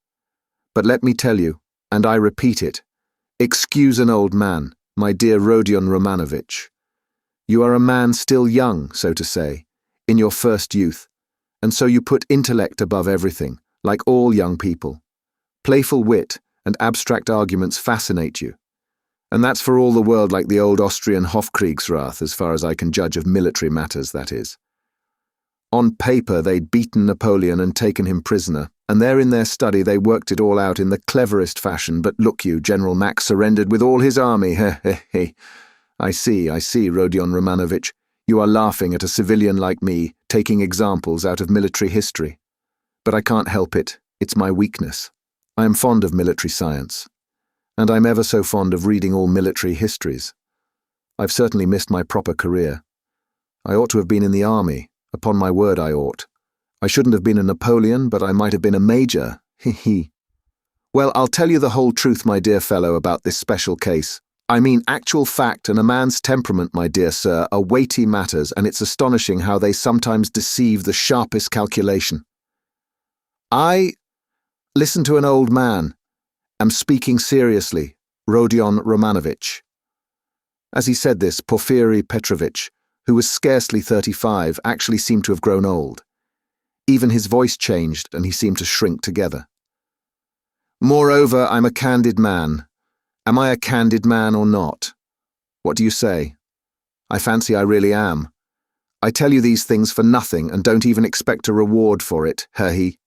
But let me tell you, and I repeat it, excuse an old man, my dear Rodion Romanovich. You are a man still young, so to say, in your first youth, and so you put intellect above everything, like all young people. Playful wit and abstract arguments fascinate you. And that's for all the world like the old Austrian Hofkriegsrath, as far as I can judge of military matters, that is. On paper, they'd beaten Napoleon and taken him prisoner, and there in their study they worked it all out in the cleverest fashion, but look you, General Max surrendered with all his army, he. I see, Rodion Romanovich. You are laughing at a civilian like me, taking examples out of military history. But I can't help it, it's my weakness. I am fond of military science, and I'm ever so fond of reading all military histories. I've certainly missed my proper career. I ought to have been in the army, upon my word I ought. I shouldn't have been a Napoleon, but I might have been a major, he. Well, I'll tell you the whole truth, my dear fellow, about this special case. I mean actual fact, and a man's temperament, my dear sir, are weighty matters, and it's astonishing how they sometimes deceive the sharpest calculation. Listen to an old man. Am speaking seriously, Rodion Romanovich. As he said this, Porfiry Petrovitch, who was scarcely 35, actually seemed to have grown old. Even his voice changed, and he seemed to shrink together. Moreover, I'm a candid man. Am I a candid man or not? What do you say? I fancy I really am. I tell you these things for nothing and don't even expect a reward for it, he.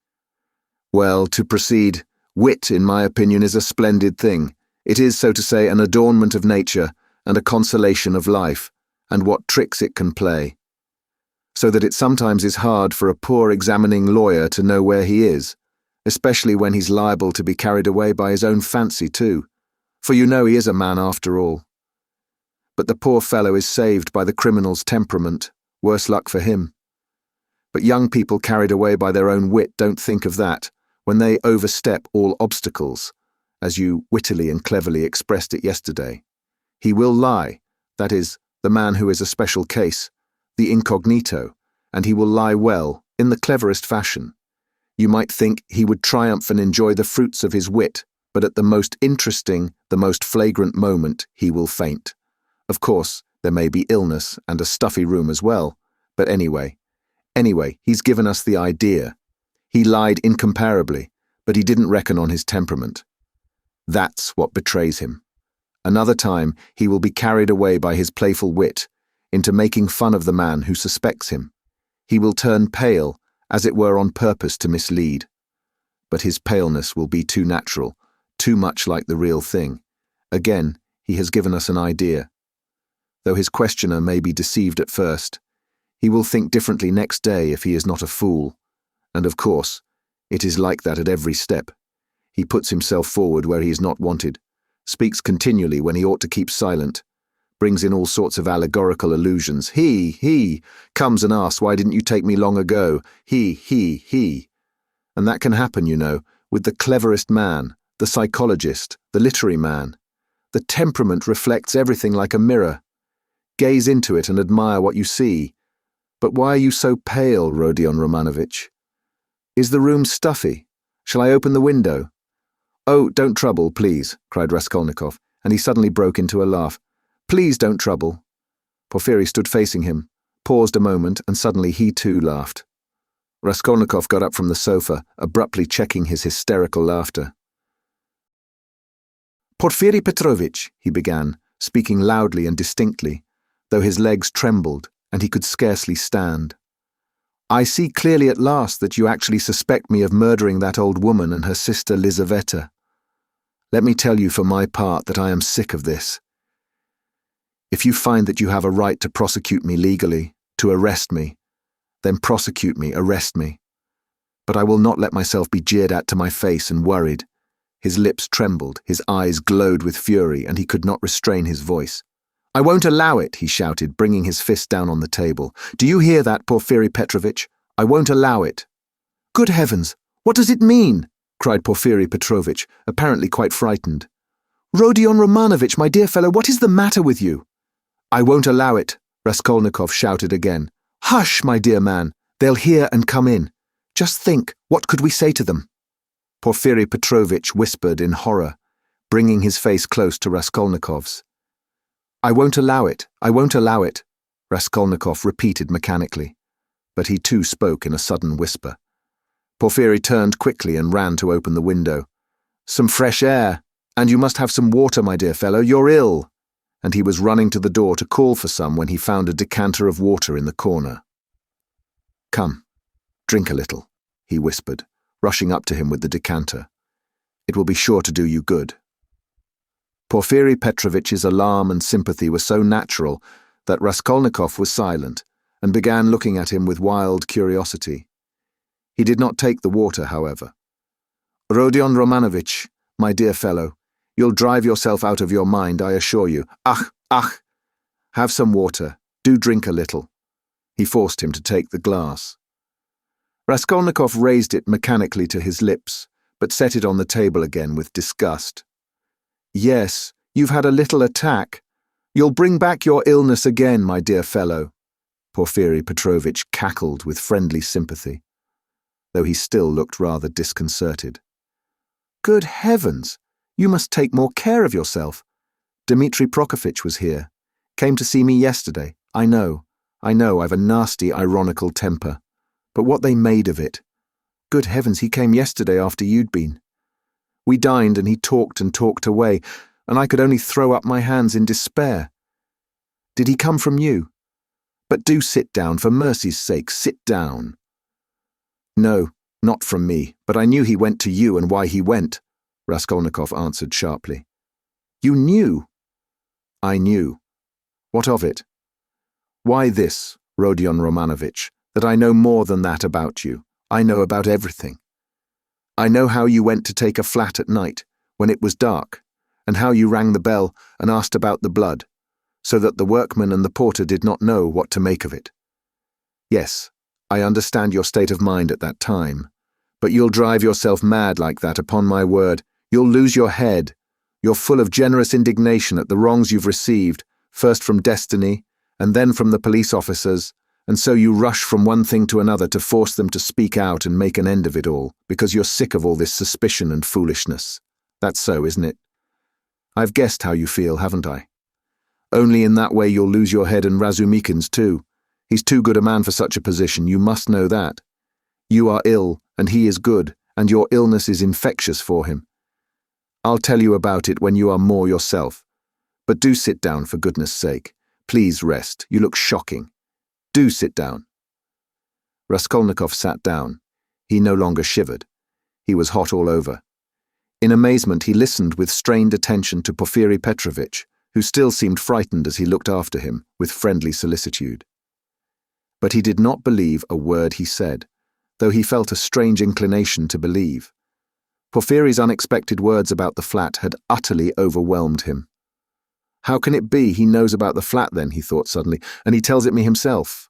Well, to proceed, wit, in my opinion, is a splendid thing. It is, so to say, an adornment of nature and a consolation of life, and what tricks it can play. So that it sometimes is hard for a poor examining lawyer to know where he is, especially when he's liable to be carried away by his own fancy too. For you know he is a man after all. But the poor fellow is saved by the criminal's temperament, worse luck for him. But young people carried away by their own wit don't think of that, when they overstep all obstacles, as you wittily and cleverly expressed it yesterday. He will lie, that is, the man who is a special case, the incognito, and he will lie well, in the cleverest fashion. You might think he would triumph and enjoy the fruits of his wit, but at the most interesting, the most flagrant moment, he will faint. Of course, there may be illness and a stuffy room as well, but anyway, he's given us the idea. He lied incomparably, but he didn't reckon on his temperament. That's what betrays him. Another time, he will be carried away by his playful wit into making fun of the man who suspects him. He will turn pale, as it were on purpose to mislead. But his paleness will be too natural, too much like the real thing. Again, he has given us an idea. Though his questioner may be deceived at first, he will think differently next day if he is not a fool. And of course, it is like that at every step. He puts himself forward where he is not wanted, speaks continually when he ought to keep silent, brings in all sorts of allegorical allusions. He, comes and asks, why didn't you take me long ago? He. And that can happen, you know, with the cleverest man, the psychologist, the literary man. The temperament reflects everything like a mirror. Gaze into it and admire what you see. But why are you so pale, Rodion Romanovich? Is the room stuffy? Shall I open the window? Oh, don't trouble, please, cried Raskolnikov, and he suddenly broke into a laugh. Please don't trouble. Porfiry stood facing him, paused a moment, and suddenly he too laughed. Raskolnikov got up from the sofa, abruptly checking his hysterical laughter. Porfiry Petrovitch, he began, speaking loudly and distinctly, though his legs trembled and he could scarcely stand. I see clearly at last that you actually suspect me of murdering that old woman and her sister Lizaveta. Let me tell you for my part that I am sick of this. If you find that you have a right to prosecute me legally, to arrest me, then prosecute me, arrest me. But I will not let myself be jeered at to my face and worried. His lips trembled, his eyes glowed with fury, and he could not restrain his voice. I won't allow it, he shouted, bringing his fist down on the table. Do you hear that, Porfiry Petrovitch? I won't allow it. Good heavens, what does it mean? Cried Porfiry Petrovitch, apparently quite frightened. Rodion Romanovich, my dear fellow, what is the matter with you? I won't allow it, Raskolnikov shouted again. Hush, my dear man, they'll hear and come in. Just think, what could we say to them? Porfiry Petrovitch whispered in horror, bringing his face close to Raskolnikov's. I won't allow it, Raskolnikov repeated mechanically, but he too spoke in a sudden whisper. Porfiry turned quickly and ran to open the window. Some fresh air, And you must have some water, my dear fellow, you're ill." And he was running to the door to call for some when he found a decanter of water in the corner. "Come, drink a little," he whispered, rushing up to him with the decanter. "It will be sure to do you good." Porfiri Petrovitch's alarm and sympathy were so natural that Raskolnikov was silent and began looking at him with wild curiosity. He did not take the water, however. "Rodion Romanovitch, my dear fellow, you'll drive yourself out of your mind, I assure you. Ach, ach! Have some water. Do drink a little." He forced him to take the glass. Raskolnikov raised it mechanically to his lips, but set it on the table again with disgust. "Yes, you've had a little attack. You'll bring back your illness again, my dear fellow." Porfiri Petrovitch cackled with friendly sympathy, though he still looked rather disconcerted. "Good heavens! You must take more care of yourself. Dmitri Prokofitch was here. Came to see me yesterday. I know, I've a nasty, ironical temper. But what they made of it. Good heavens, he came yesterday after you'd been. We dined and he talked and talked away, and I could only throw up my hands in despair. Did he come from you? But do sit down, for mercy's sake, sit down." "No, not from me, but I knew he went to you and why he went," Raskolnikov answered sharply. "You knew?" "I knew. What of it?" "Why this, Rodion Romanovitch, that I know more than that about you. I know about everything. I know how you went to take a flat at night, when it was dark, and how you rang the bell and asked about the blood, so that the workman and the porter did not know what to make of it. Yes, I understand your state of mind at that time, but you'll drive yourself mad like that, upon my word. You'll lose your head. You're full of generous indignation at the wrongs you've received, first from destiny, and then from the police officers, and so you rush from one thing to another to force them to speak out and make an end of it all, because you're sick of all this suspicion and foolishness. That's so, isn't it? I've guessed how you feel, haven't I? Only in that way you'll lose your head and Razumikin's too. He's too good a man for such a position, you must know that. You are ill, and he is good, and your illness is infectious for him. I'll tell you about it when you are more yourself. But do sit down, for goodness sake. Please rest, you look shocking. Do sit down." Raskolnikov sat down. He no longer shivered. He was hot all over. In amazement he listened with strained attention to Porfiri Petrovitch, who still seemed frightened as he looked after him with friendly solicitude. But he did not believe a word he said, though he felt a strange inclination to believe. Porfiri's unexpected words about the flat had utterly overwhelmed him. How can it be he knows about the flat then, he thought suddenly, and he tells it me himself?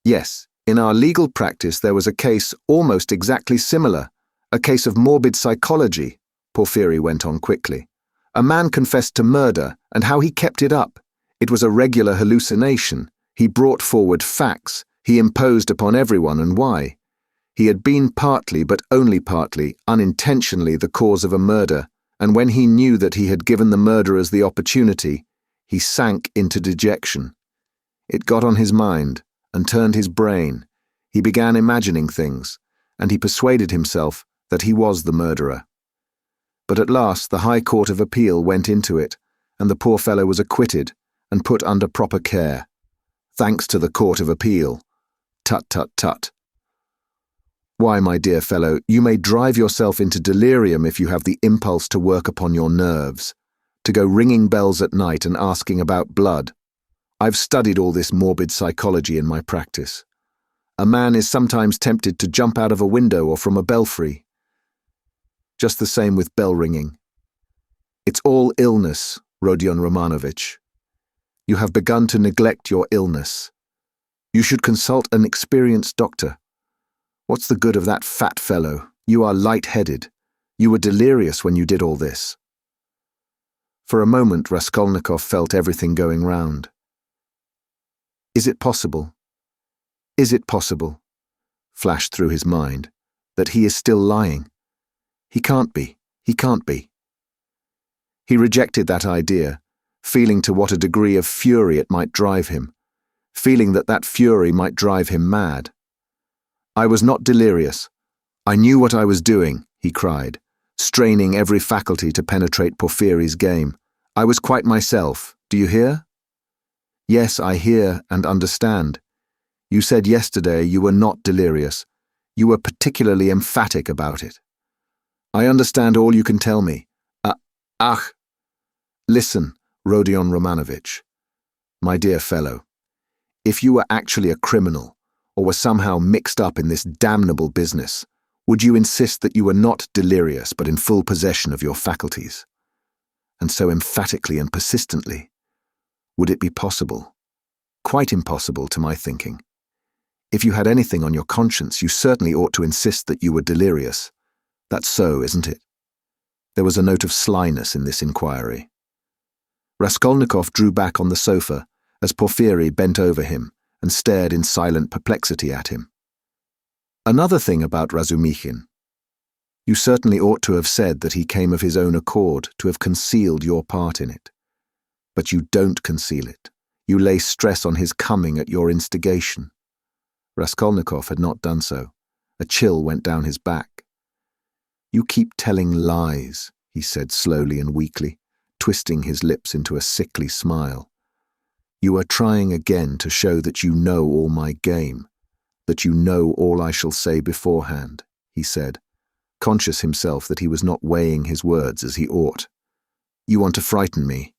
Yes, in our legal practice there was a case almost exactly similar, a case of morbid psychology, Porfiri went on quickly. A man confessed to murder, and how he kept it up. It was a regular hallucination. He brought forward facts. He imposed upon everyone, and why? He had been partly, but only partly, unintentionally the cause of a murder, and when he knew that he had given the murderers the opportunity, he sank into dejection. It got on his mind, and turned his brain. He began imagining things, and he persuaded himself that he was the murderer. But at last the High Court of Appeal went into it, and the poor fellow was acquitted and put under proper care. Thanks to the Court of Appeal. Tut, tut, tut. Why, my dear fellow, you may drive yourself into delirium if you have the impulse to work upon your nerves, to go ringing bells at night and asking about blood. I've studied all this morbid psychology in my practice. A man is sometimes tempted to jump out of a window or from a belfry. Just the same with bell ringing. It's all illness, Rodion Romanovitch. You have begun to neglect your illness. You should consult an experienced doctor. What's the good of that fat fellow? You are light-headed. You were delirious when you did all this. For a moment Raskolnikov felt everything going round. Is it possible, flashed through his mind, that he is still lying? He can't be. He rejected that idea, feeling to what a degree of fury it might drive him, feeling that that fury might drive him mad. I was not delirious. I knew what I was doing, he cried, straining every faculty to penetrate Porfiry's game. I was quite myself. Do you hear? Yes, I hear and understand. You said yesterday you were not delirious. You were particularly emphatic about it. I understand all you can tell me. Listen, Rodion Romanovich, my dear fellow, if you were actually a criminal, or were somehow mixed up in this damnable business, would you insist that you were not delirious but in full possession of your faculties? And so emphatically and persistently? Would it be possible? Quite impossible to my thinking. If you had anything on your conscience, you certainly ought to insist that you were delirious. That's so, isn't it? There was a note of slyness in this inquiry. Raskolnikov drew back on the sofa as Porfiry bent over him and stared in silent perplexity at him. Another thing about Razumikhin. You certainly ought to have said that he came of his own accord, to have concealed your part in it. But you don't conceal it. You lay stress on his coming at your instigation. Raskolnikov had not done so. A chill went down his back. You keep telling lies, he said slowly and weakly, twisting his lips into a sickly smile. You are trying again to show that you know all my game, that you know all I shall say beforehand, he said, conscious himself that he was not weighing his words as he ought. You want to frighten me,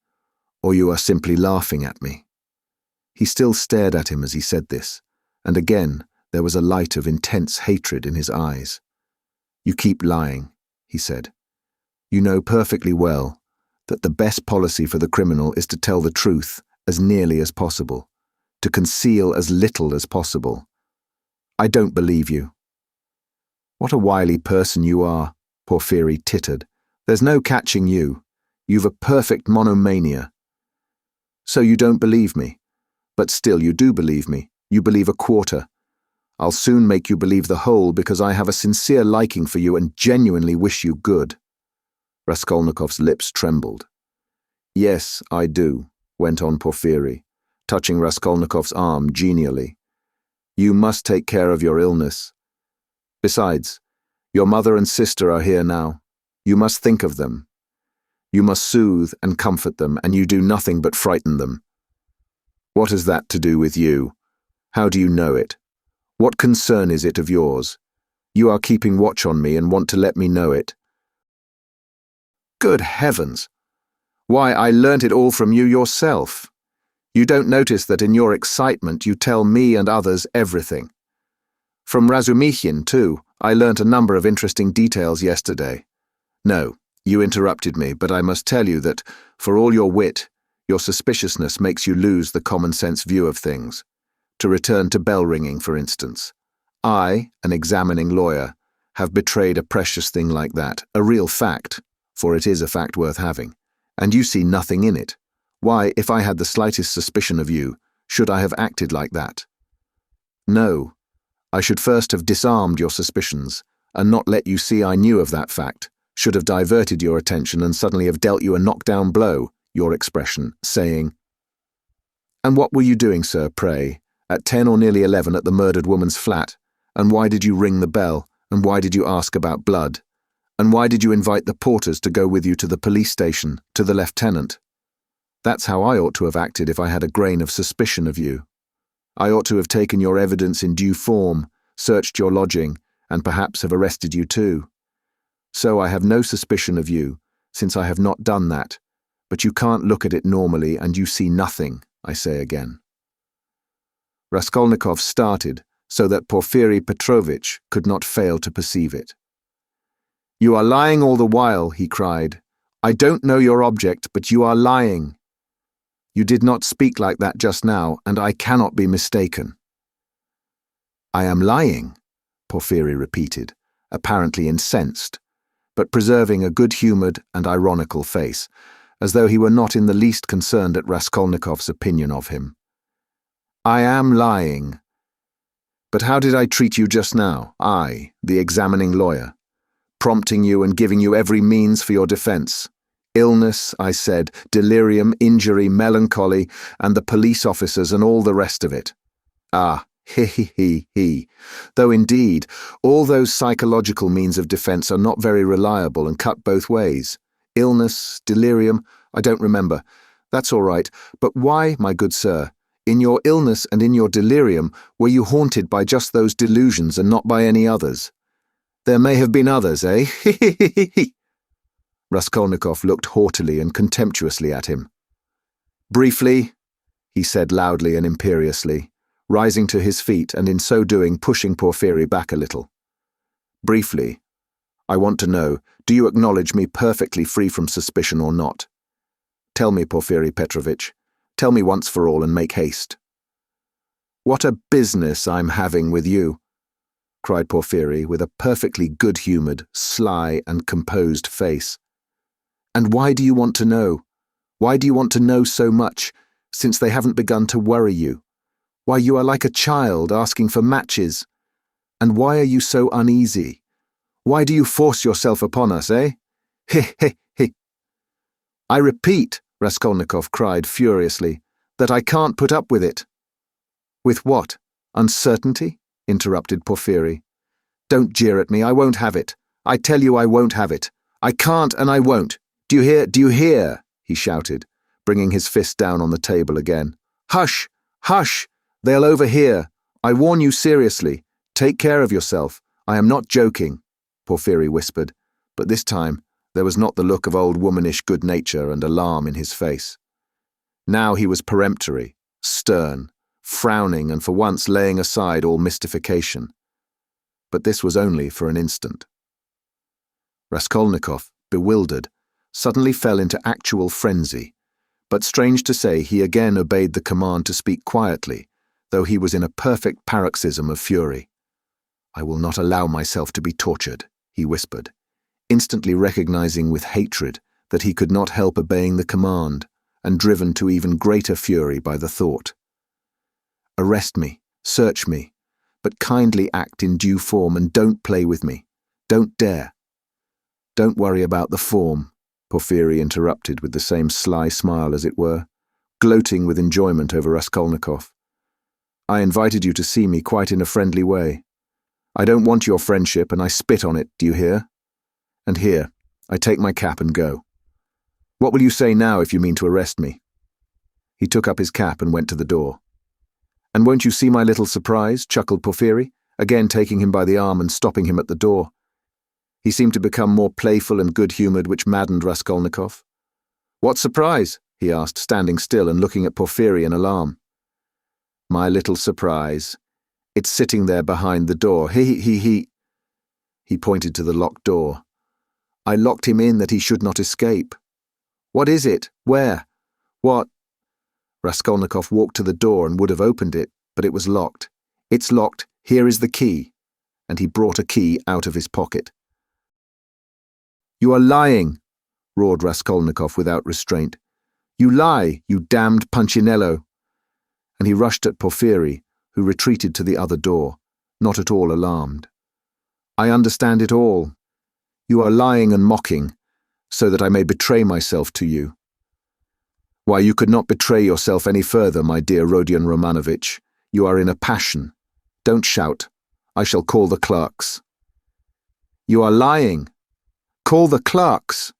or you are simply laughing at me. He still stared at him as he said this, and again there was a light of intense hatred in his eyes. You keep lying, he said. You know perfectly well that the best policy for the criminal is to tell the truth as nearly as possible, to conceal as little as possible. I don't believe you. What a wily person you are, Porfiry tittered. There's no catching you. You've a perfect monomania. So you don't believe me. But still you do believe me. You believe a quarter. I'll soon make you believe the whole because I have a sincere liking for you and genuinely wish you good. Raskolnikov's lips trembled. Yes, I do, went on Porfiry, touching Raskolnikov's arm genially. You must take care of your illness. Besides, your mother and sister are here now. You must think of them. You must soothe and comfort them, and you do nothing but frighten them. What has that to do with you? How do you know it? What concern is it of yours? You are keeping watch on me and want to let me know it. Good heavens! Why, I learnt it all from you yourself. You don't notice that in your excitement you tell me and others everything. From Razumikhin, too, I learnt a number of interesting details yesterday. No, you interrupted me, but I must tell you that, for all your wit, your suspiciousness makes you lose the common-sense view of things. To return to bell-ringing, for instance. I, an examining lawyer, have betrayed a precious thing like that, a real fact, for it is a fact worth having, and you see nothing in it. Why, if I had the slightest suspicion of you, should I have acted like that? No, I should first have disarmed your suspicions, and not let you see I knew of that fact, should have diverted your attention and suddenly have dealt you a knockdown blow, your expression, saying, And what were you doing, sir, pray, at 10 or nearly 11 at the murdered woman's flat? And why did you ring the bell? And why did you ask about blood? And why did you invite the porters to go with you to the police station, to the lieutenant? That's how I ought to have acted if I had a grain of suspicion of you. I ought to have taken your evidence in due form, searched your lodging, and perhaps have arrested you too. So I have no suspicion of you, since I have not done that, but you can't look at it normally and you see nothing, I say again. Raskolnikov started, so that Porfiry Petrovitch could not fail to perceive it. You are lying all the while, he cried. I don't know your object, but you are lying. You did not speak like that just now, and I cannot be mistaken. I am lying, Porfiry repeated, apparently incensed, but preserving a good-humoured and ironical face, as though he were not in the least concerned at Raskolnikov's opinion of him. I am lying. But how did I treat you just now, I, the examining lawyer, prompting you and giving you every means for your defence? Illness, I said, delirium, injury, melancholy, and the police officers and all the rest of it. Ah, He. Though indeed, all those psychological means of defense are not very reliable and cut both ways. Illness, delirium, I don't remember. That's all right. But why, my good sir, in your illness and in your delirium, were you haunted by just those delusions and not by any others? There may have been others, eh? Raskolnikov looked haughtily and contemptuously at him. Briefly, he said loudly and imperiously, rising to his feet and in so doing pushing Porfiry back a little. Briefly, I want to know, do you acknowledge me perfectly free from suspicion or not? Tell me, Porfiry Petrovitch. Tell me once for all and make haste. What a business I'm having with you, cried Porfiry with a perfectly good-humoured, sly and composed face. And why do you want to know? Why do you want to know so much, since they haven't begun to worry you? Why, you are like a child asking for matches. And why are you so uneasy? Why do you force yourself upon us, eh? He. I repeat, Raskolnikov cried furiously, that I can't put up with it. With what? Uncertainty? Interrupted Porfiry. Don't jeer at me, I won't have it. I tell you I won't have it. I can't and I won't. Do you hear? Do you hear? He shouted, bringing his fist down on the table again. Hush! Hush! They'll overhear. I warn you seriously. Take care of yourself. I am not joking, Porfiry whispered, but this time there was not the look of old womanish good nature and alarm in his face. Now he was peremptory, stern, frowning and for once laying aside all mystification. But this was only for an instant. Raskolnikov, bewildered, suddenly fell into actual frenzy, but strange to say he again obeyed the command to speak quietly, though he was in a perfect paroxysm of fury. I will not allow myself to be tortured, he whispered, instantly recognizing with hatred that he could not help obeying the command, and driven to even greater fury by the thought. Arrest me, search me, but kindly act in due form and don't play with me. Don't dare. Don't worry about the form, Porfiry interrupted with the same sly smile as it were, gloating with enjoyment over Raskolnikov. I invited you to see me quite in a friendly way. I don't want your friendship and I spit on it, do you hear? And here, I take my cap and go. What will you say now if you mean to arrest me? He took up his cap and went to the door. And won't you see my little surprise, chuckled Porfiry, again taking him by the arm and stopping him at the door. He seemed to become more playful and good-humoured, which maddened Raskolnikov. What surprise? He asked, standing still and looking at Porfiry in alarm. My little surprise. It's sitting there behind the door. He pointed to the locked door. I locked him in that he should not escape. What is it? Where? What? Raskolnikov walked to the door and would have opened it, but it was locked. It's locked. Here is the key. And he brought a key out of his pocket. You are lying, roared Raskolnikov without restraint. You lie, you damned Punchinello. And he rushed at Porfiry, who retreated to the other door, not at all alarmed. I understand it all. You are lying and mocking, so that I may betray myself to you. Why, you could not betray yourself any further, my dear Rodion Romanovitch. You are in a passion. Don't shout. I shall call the clerks. You are lying. Call the clerks.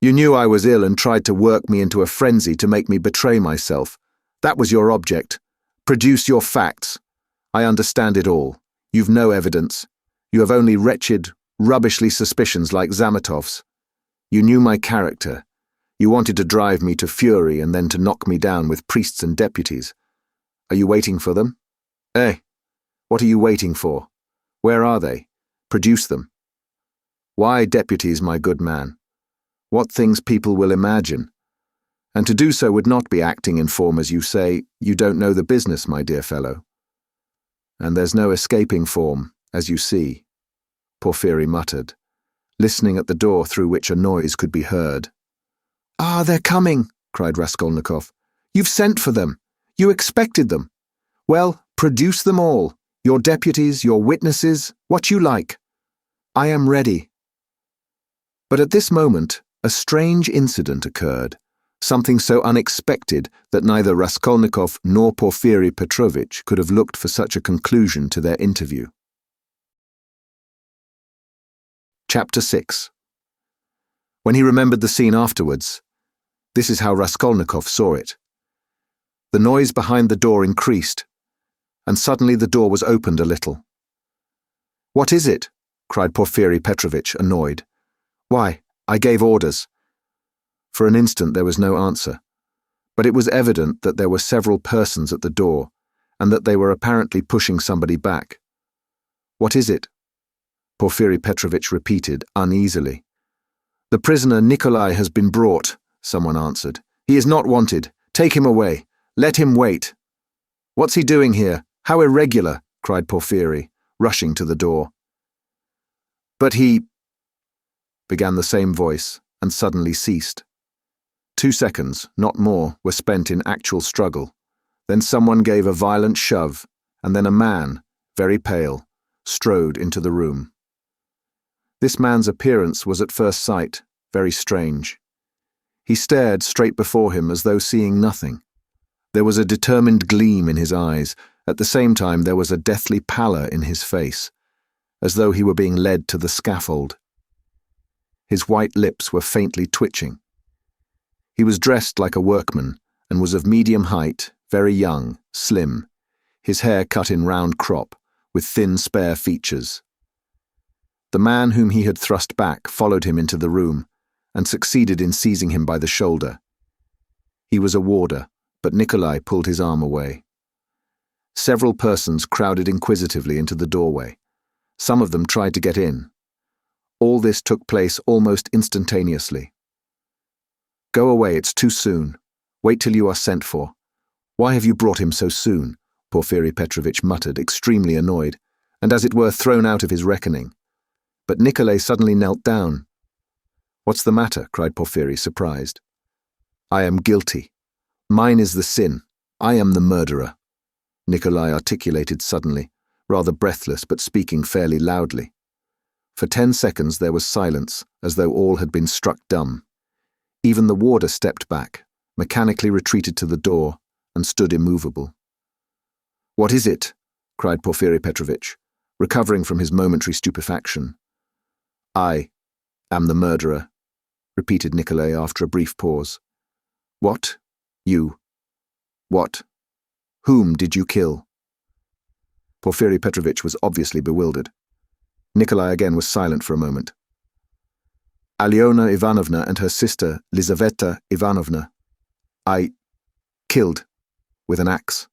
You knew I was ill and tried to work me into a frenzy to make me betray myself. That was your object. Produce your facts. I understand it all. You've no evidence. You have only wretched, rubbishly suspicions like Zamatov's. You knew my character. You wanted to drive me to fury and then to knock me down with priests and deputies. Are you waiting for them? Eh? What are you waiting for? Where are they? Produce them. Why deputies, my good man? What things people will imagine. And to do so would not be acting in form, as you say. You don't know the business, my dear fellow. And there's no escaping form, as you see, Porfiry muttered, listening at the door through which a noise could be heard. Ah, they're coming, cried Raskolnikov. You've sent for them. You expected them. Well, produce them all, your deputies, your witnesses, what you like. I am ready. But at this moment, a strange incident occurred, something so unexpected that neither Raskolnikov nor Porfiry Petrovitch could have looked for such a conclusion to their interview. Chapter 6. When he remembered the scene afterwards, this is how Raskolnikov saw it. The noise behind the door increased, and suddenly the door was opened a little. "What is it?" cried Porfiry Petrovitch, annoyed. "Why, I gave orders." For an instant there was no answer, but it was evident that there were several persons at the door, and that they were apparently pushing somebody back. "What is it?" Porfiry Petrovitch repeated, uneasily. "The prisoner Nikolai has been brought," someone answered. "He is not wanted. Take him away. Let him wait." "What's he doing here? How irregular!" cried Porfiry, rushing to the door. "But he—" began the same voice, and suddenly ceased. 2 seconds, not more, were spent in actual struggle. Then someone gave a violent shove, and then a man, very pale, strode into the room. This man's appearance was at first sight very strange. He stared straight before him as though seeing nothing. There was a determined gleam in his eyes. At the same time there was a deathly pallor in his face, as though he were being led to the scaffold. His white lips were faintly twitching. He was dressed like a workman, and was of medium height, very young, slim, his hair cut in round crop, with thin spare features. The man whom he had thrust back followed him into the room, and succeeded in seizing him by the shoulder. He was a warder, but Nikolai pulled his arm away. Several persons crowded inquisitively into the doorway. Some of them tried to get in. All this took place almost instantaneously. "Go away, it's too soon. Wait till you are sent for. Why have you brought him so soon?" Porfiry Petrovitch muttered, extremely annoyed, and as it were thrown out of his reckoning. But Nikolai suddenly knelt down. "What's the matter?" cried Porfiry, surprised. "I am guilty. Mine is the sin. I am the murderer," Nikolai articulated suddenly, rather breathless but speaking fairly loudly. For 10 seconds there was silence, as though all had been struck dumb. Even the warder stepped back, mechanically retreated to the door, and stood immovable. "What is it?" cried Porfiry Petrovitch, recovering from his momentary stupefaction. "I am the murderer," repeated Nikolai after a brief pause. "What? You? What? Whom did you kill?" Porfiry Petrovitch was obviously bewildered. Nikolai again was silent for a moment. "Alyona Ivanovna and her sister, Lizaveta Ivanovna. I killed with an axe."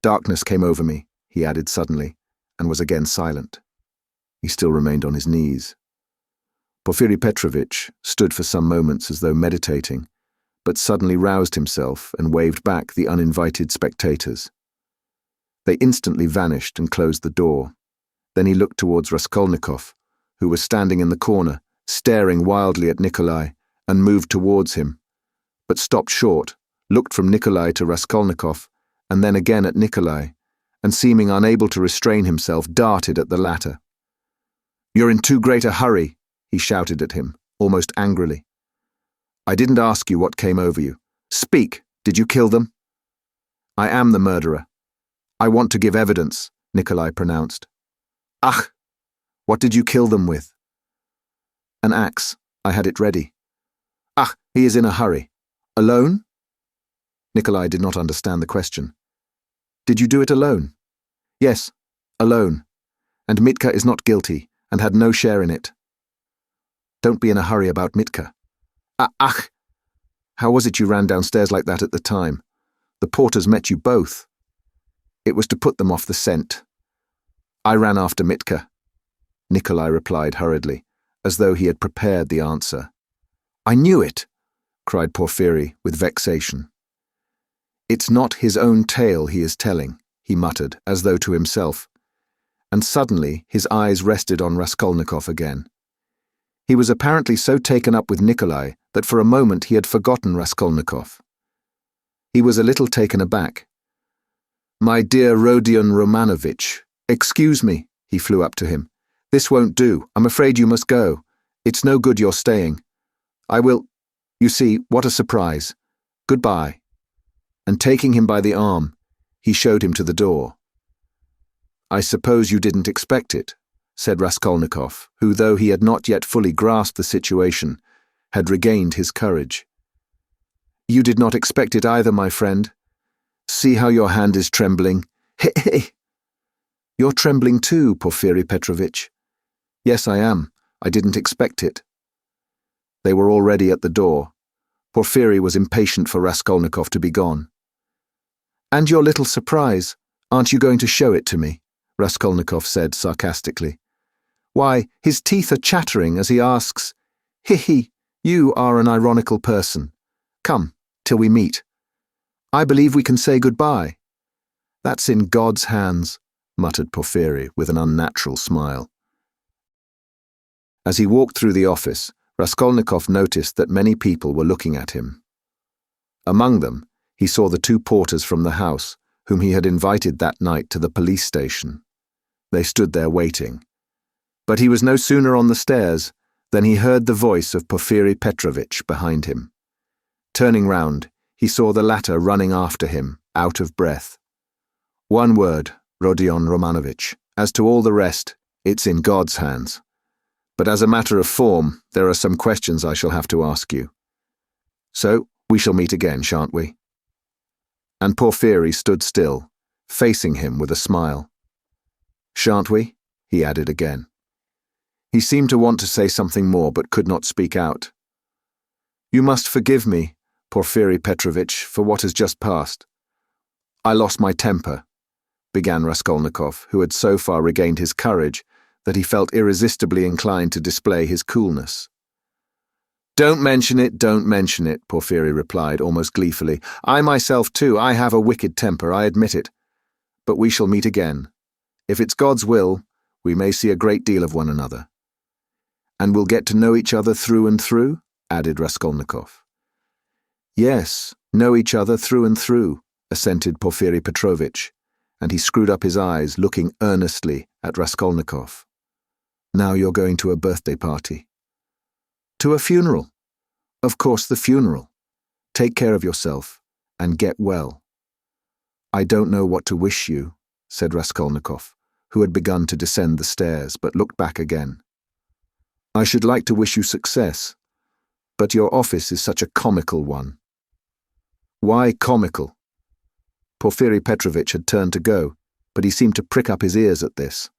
Darkness came over me, he added suddenly, and was again silent. He still remained on his knees. Porfiry Petrovitch stood for some moments as though meditating, but suddenly roused himself and waved back the uninvited spectators. They instantly vanished and closed the door. Then he looked towards Raskolnikov, who was standing in the corner, staring wildly at Nikolai, and moved towards him, but stopped short, looked from Nikolai to Raskolnikov, and then again at Nikolai, and seeming unable to restrain himself, darted at the latter. "You're in too great a hurry," he shouted at him, almost angrily. "I didn't ask you what came over you. Speak, did you kill them?" "I am the murderer. I want to give evidence," Nikolai pronounced. "Ach! What did you kill them with?" "An axe. I had it ready." "Ach, he is in a hurry. Alone?" Nikolai did not understand the question. "Did you do it alone?" "Yes, alone. And Mitka is not guilty, and had no share in it." "Don't be in a hurry about Mitka." Ach! How was it you ran downstairs like that at the time? The porters met you both." "It was to put them off the scent." "I ran after Mitka," Nikolai replied hurriedly, as though he had prepared the answer. "I knew it!" cried Porfiry with vexation. "It's not his own tale he is telling," he muttered, as though to himself. And suddenly his eyes rested on Raskolnikov again. He was apparently so taken up with Nikolai that for a moment he had forgotten Raskolnikov. He was a little taken aback. "My dear Rodion Romanovitch, excuse me," he flew up to him. "This won't do. I'm afraid you must go. It's no good your staying. I will—" You see, what a surprise. Goodbye." And taking him by the arm, he showed him to the door. "I suppose you didn't expect it," said Raskolnikov, who, though he had not yet fully grasped the situation, had regained his courage. "You did not expect it either, my friend. See how your hand is trembling. Hey! You're trembling too, Porfiry Petrovitch." "Yes, I am. I didn't expect it." They were already at the door. Porfiry was impatient for Raskolnikov to be gone. "And your little surprise, aren't you going to show it to me?" Raskolnikov said sarcastically. "Why, his teeth are chattering as he asks, 'He, you are an ironical person. Come, till we meet. I believe we can say goodbye.' That's in God's hands," muttered Porfiry with an unnatural smile. As he walked through the office, Raskolnikov noticed that many people were looking at him. Among them, he saw the two porters from the house, whom he had invited that night to the police station. They stood there waiting. But he was no sooner on the stairs than he heard the voice of Porfiry Petrovitch behind him. Turning round, he saw the latter running after him, out of breath. "One word, Rodion Romanovich. As to all the rest, it's in God's hands. But as a matter of form, there are some questions I shall have to ask you. So, we shall meet again, shan't we?" And Porfiry stood still, facing him with a smile. "Shan't we?" he added again. He seemed to want to say something more, but could not speak out. "You must forgive me, Porfiry Petrovitch, for what has just passed. I lost my temper," began Raskolnikov, who had so far regained his courage that he felt irresistibly inclined to display his coolness. Don't mention it, Porfiry replied, almost gleefully. "I myself, too, I have a wicked temper, I admit it. But we shall meet again. If it's God's will, we may see a great deal of one another." "And we'll get to know each other through and through?" added Raskolnikov. "Yes, know each other through and through," assented Porfiry Petrovitch, and he screwed up his eyes, looking earnestly at Raskolnikov. "Now you're going to a birthday party." "To a funeral?" "Of course, the funeral. Take care of yourself, and get well." "I don't know what to wish you," said Raskolnikov, who had begun to descend the stairs, but looked back again. "I should like to wish you success, but your office is such a comical one." "Why comical?" Porfiry Petrovitch had turned to go, but he seemed to prick up his ears at this.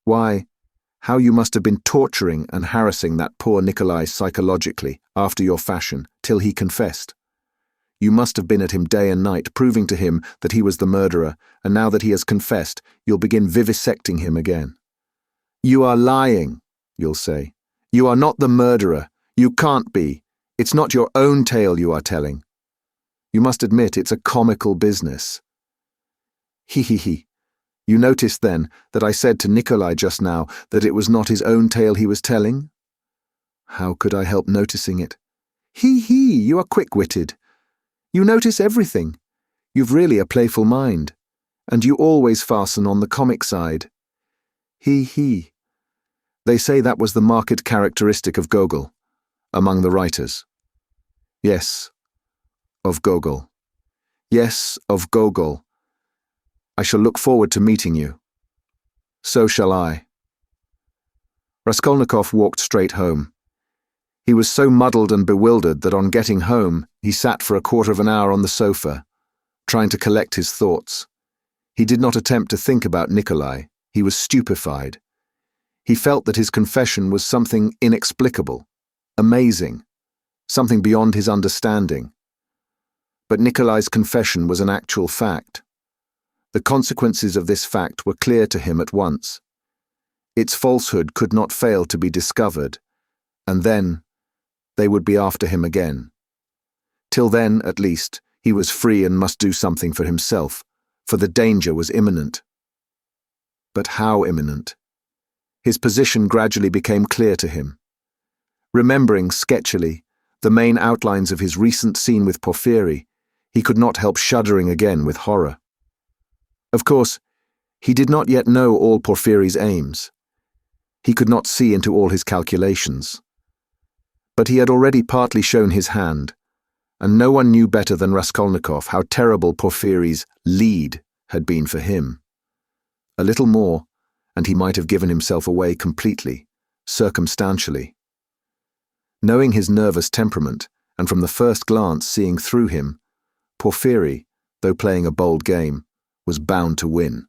"Why, how you must have been torturing and harassing that poor Nikolai psychologically, after your fashion, till he confessed. You must have been at him day and night, proving to him that he was the murderer, and now that he has confessed, you'll begin vivisecting him again. 'You are lying,' you'll say. 'You are not the murderer. You can't be. It's not your own tale you are telling.' You must admit it's a comical business." He. You noticed, then, that I said to Nikolai just now that it was not his own tale he was telling? How could I help noticing it? He, you are quick-witted. You notice everything. You've really a playful mind, and you always fasten on the comic side. He. They say that was the marked characteristic of Gogol, among the writers. Yes, of Gogol. Yes, of Gogol. I shall look forward to meeting you. So shall I. Raskolnikov walked straight home. He was so muddled and bewildered that on getting home, he sat for a quarter of an hour on the sofa, trying to collect his thoughts. He did not attempt to think about Nikolai. He was stupefied. He felt that his confession was something inexplicable, amazing, something beyond his understanding. But Nikolai's confession was an actual fact. The consequences of this fact were clear to him at once. Its falsehood could not fail to be discovered, and then they would be after him again. Till then, at least, he was free and must do something for himself, for the danger was imminent. But how imminent? His position gradually became clear to him. Remembering, sketchily, the main outlines of his recent scene with Porfiry, he could not help shuddering again with horror. Of course, he did not yet know all Porfiry's aims. He could not see into all his calculations. But he had already partly shown his hand, and no one knew better than Raskolnikov how terrible Porfiry's lead had been for him. A little more, and he might have given himself away completely, circumstantially. Knowing his nervous temperament, and from the first glance seeing through him, Porfiry, though playing a bold game, was bound to win.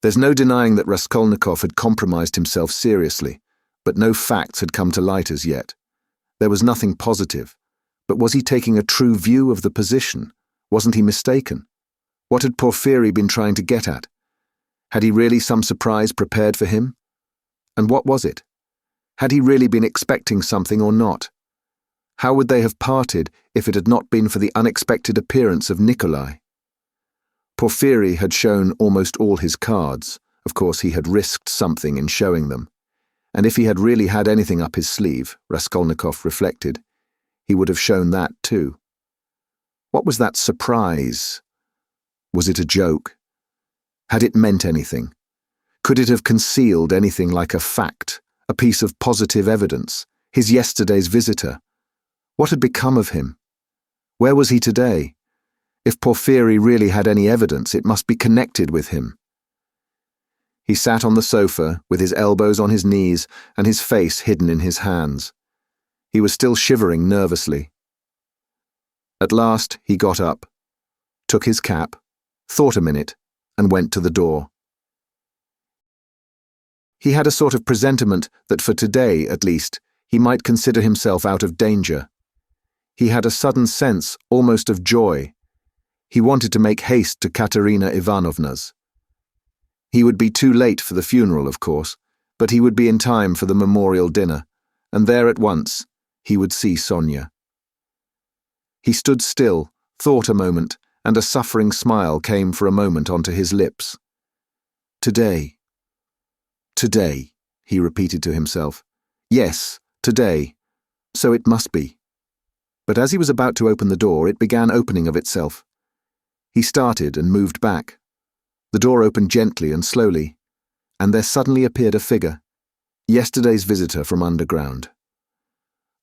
There's no denying that Raskolnikov had compromised himself seriously, but no facts had come to light as yet. There was nothing positive, but was he taking a true view of the position? Wasn't he mistaken? What had Porfiry been trying to get at? Had he really some surprise prepared for him? And what was it? Had he really been expecting something or not? How would they have parted if it had not been for the unexpected appearance of Nikolai? Porfiry had shown almost all his cards. Of course, he had risked something in showing them. And if he had really had anything up his sleeve, Raskolnikov reflected, he would have shown that too. What was that surprise? Was it a joke? Had it meant anything? Could it have concealed anything like a fact, a piece of positive evidence, his yesterday's visitor? What had become of him? Where was he today? If Porfiry really had any evidence, it must be connected with him. He sat on the sofa, with his elbows on his knees and his face hidden in his hands. He was still shivering nervously. At last he got up, took his cap, thought a minute, and went to the door. He had a sort of presentiment that for today, at least, he might consider himself out of danger. He had a sudden sense, almost of joy. He wanted to make haste to Katerina Ivanovna's. He would be too late for the funeral, of course, but he would be in time for the memorial dinner, and there at once he would see Sonia. He stood still, thought a moment, and a suffering smile came for a moment onto his lips. Today, he repeated to himself. Yes, today. So it must be. But as he was about to open the door, it began opening of itself. He started and moved back. The door opened gently and slowly, and there suddenly appeared a figure, yesterday's visitor from underground.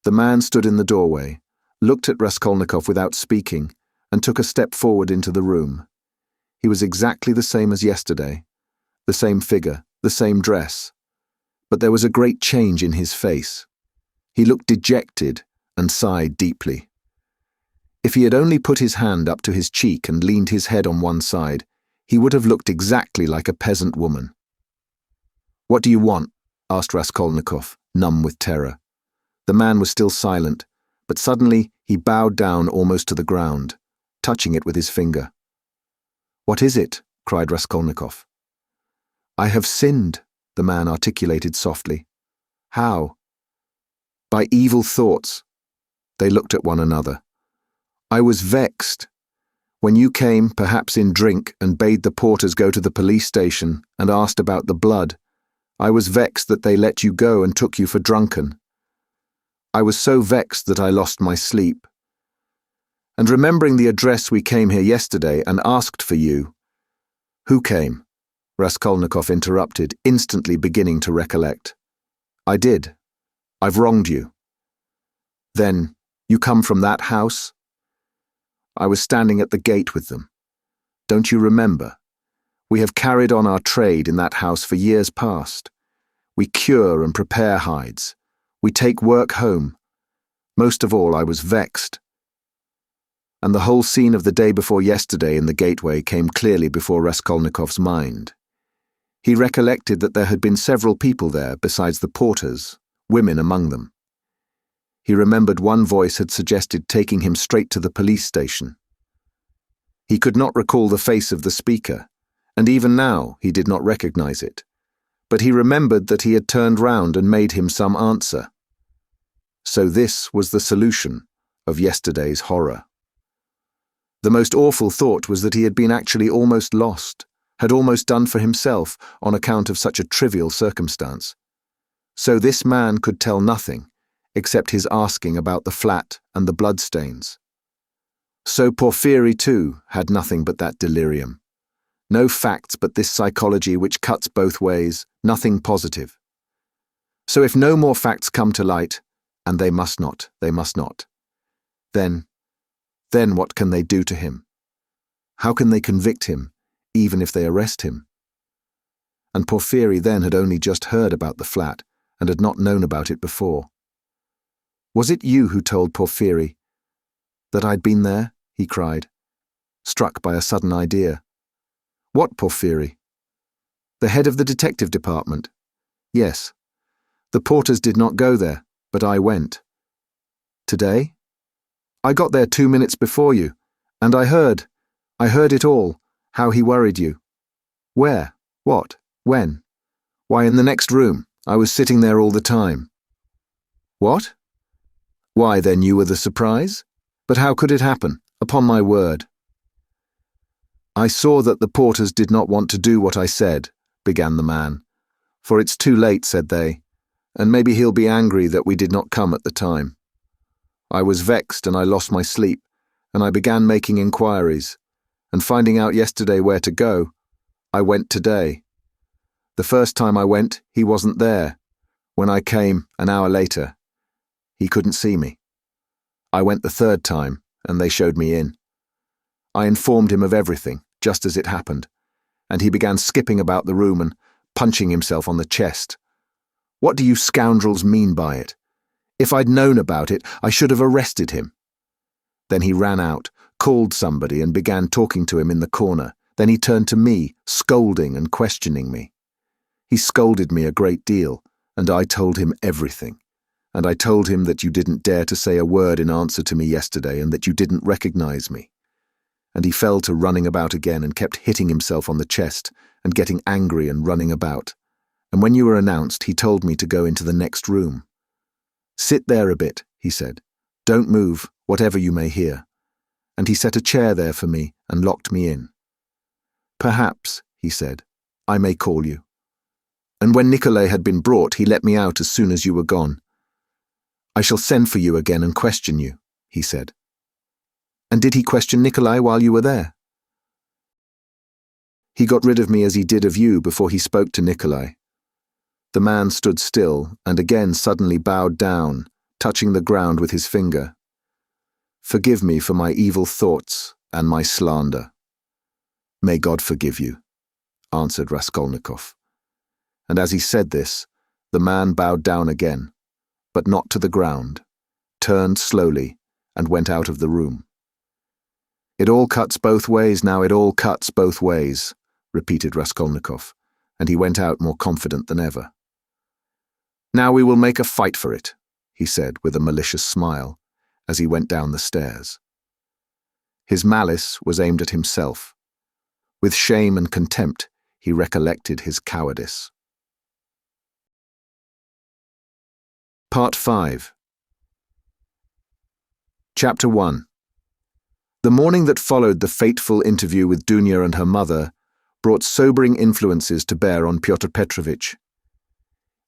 The man stood in the doorway, looked at Raskolnikov without speaking, and took a step forward into the room. He was exactly the same as yesterday, the same figure, the same dress, but there was a great change in his face. He looked dejected and sighed deeply. If he had only put his hand up to his cheek and leaned his head on one side, he would have looked exactly like a peasant woman. "What do you want?" asked Raskolnikov, numb with terror. The man was still silent, but suddenly he bowed down almost to the ground, touching it with his finger. "What is it?" cried Raskolnikov. "I have sinned," the man articulated softly. "How?" "By evil thoughts." They looked at one another. "I was vexed. When you came, perhaps in drink, and bade the porters go to the police station and asked about the blood, I was vexed that they let you go and took you for drunken. I was so vexed that I lost my sleep. And remembering the address we came here yesterday and asked for you—" "Who came?" Raskolnikov interrupted, instantly beginning to recollect. "I did. I've wronged you." "Then, you come from that house?" "I was standing at the gate with them. Don't you remember? We have carried on our trade in that house for years past. We cure and prepare hides. We take work home. Most of all, I was vexed." And the whole scene of the day before yesterday in the gateway came clearly before Raskolnikov's mind. He recollected that there had been several people there besides the porters, women among them. He remembered one voice had suggested taking him straight to the police station. He could not recall the face of the speaker, and even now he did not recognize it, but he remembered that he had turned round and made him some answer. So this was the solution of yesterday's horror. The most awful thought was that he had been actually almost lost, had almost done for himself on account of such a trivial circumstance. So this man could tell nothing, except his asking about the flat and the bloodstains. So Porfiry, too, had nothing but that delirium. No facts but this psychology which cuts both ways, nothing positive. So if no more facts come to light, And they must not. Then what can they do to him? How can they convict him, even if they arrest him? And Porphyry then had only just heard about the flat and had not known about it before. Was it you who told Porphyry that I'd been there? He cried, struck by a sudden idea. What Porphyry? The head of the detective department. Yes. The porters did not go there, but I went. Today? I got there 2 minutes before you, and I heard it all, how he worried you. Where? What? When? Why, in the next room. I was sitting there all the time. What? Why, then you were the surprise? But how could it happen? Upon my word. I saw that the porters did not want to do what I said, began the man. For it's too late, said they, and maybe he'll be angry that we did not come at the time. I was vexed and I lost my sleep, and I began making inquiries, and finding out yesterday where to go, I went today. The first time I went, he wasn't there. When I came, an hour later, he couldn't see me. I went the third time, and they showed me in. I informed him of everything, just as it happened, and he began skipping about the room and punching himself on the chest. What do you scoundrels mean by it? If I'd known about it, I should have arrested him. Then he ran out, called somebody and began talking to him in the corner. Then he turned to me, scolding and questioning me. He scolded me a great deal, and I told him everything. And I told him that you didn't dare to say a word in answer to me yesterday and that you didn't recognize me. And he fell to running about again and kept hitting himself on the chest and getting angry and running about. And when you were announced, he told me to go into the next room. Sit there a bit, he said. Don't move, whatever you may hear. And he set a chair there for me and locked me in. Perhaps, he said, I may call you. And when Nikolay had been brought, he let me out as soon as you were gone. I shall send for you again and question you, he said. And did he question Nikolay while you were there? He got rid of me as he did of you before he spoke to Nikolay. The man stood still and again suddenly bowed down, touching the ground with his finger. Forgive me for my evil thoughts and my slander. May God forgive you, answered Raskolnikov. And as he said this, the man bowed down again, but not to the ground, turned slowly, and went out of the room. It all cuts both ways now, it all cuts both ways, repeated Raskolnikov, and he went out more confident than ever. Now we will make a fight for it, he said with a malicious smile, as he went down the stairs. His malice was aimed at himself. With shame and contempt, he recollected his cowardice. Part 5. Chapter 1. The morning that followed the fateful interview with Dunya and her mother brought sobering influences to bear on Pyotr Petrovitch.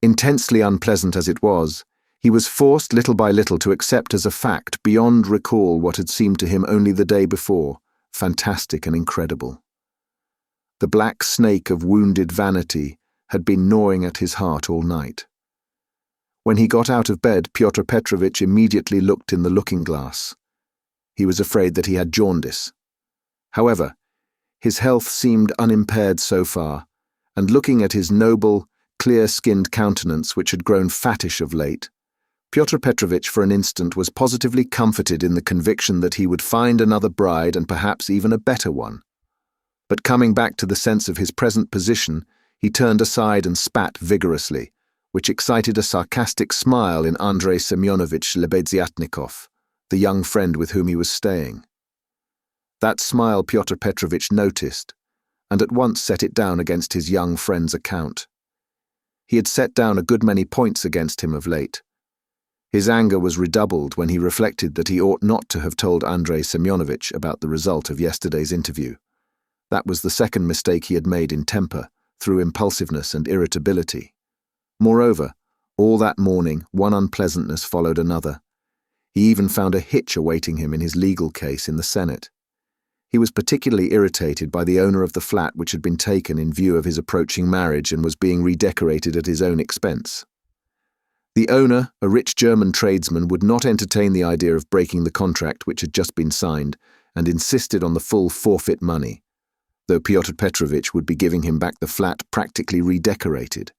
Intensely unpleasant as it was, he was forced little by little to accept as a fact beyond recall what had seemed to him only the day before, fantastic and incredible. The black snake of wounded vanity had been gnawing at his heart all night. When he got out of bed, Pyotr Petrovitch immediately looked in the looking-glass. He was afraid that he had jaundice. However, his health seemed unimpaired so far, and looking at his noble, clear-skinned countenance which had grown fattish of late, Pyotr Petrovitch for an instant was positively comforted in the conviction that he would find another bride and perhaps even a better one. But coming back to the sense of his present position, he turned aside and spat vigorously, which excited a sarcastic smile in Andrei Semyonovitch Lebedziatnikov, the young friend with whom he was staying. That smile Pyotr Petrovitch noticed, and at once set it down against his young friend's account. He had set down a good many points against him of late. His anger was redoubled when he reflected that he ought not to have told Andrei Semyonovitch about the result of yesterday's interview. That was the second mistake he had made in temper, through impulsiveness and irritability. Moreover, all that morning, one unpleasantness followed another. He even found a hitch awaiting him in his legal case in the Senate. He was particularly irritated by the owner of the flat which had been taken in view of his approaching marriage and was being redecorated at his own expense. The owner, a rich German tradesman, would not entertain the idea of breaking the contract which had just been signed and insisted on the full forfeit money, though Pyotr Petrovitch would be giving him back the flat practically redecorated.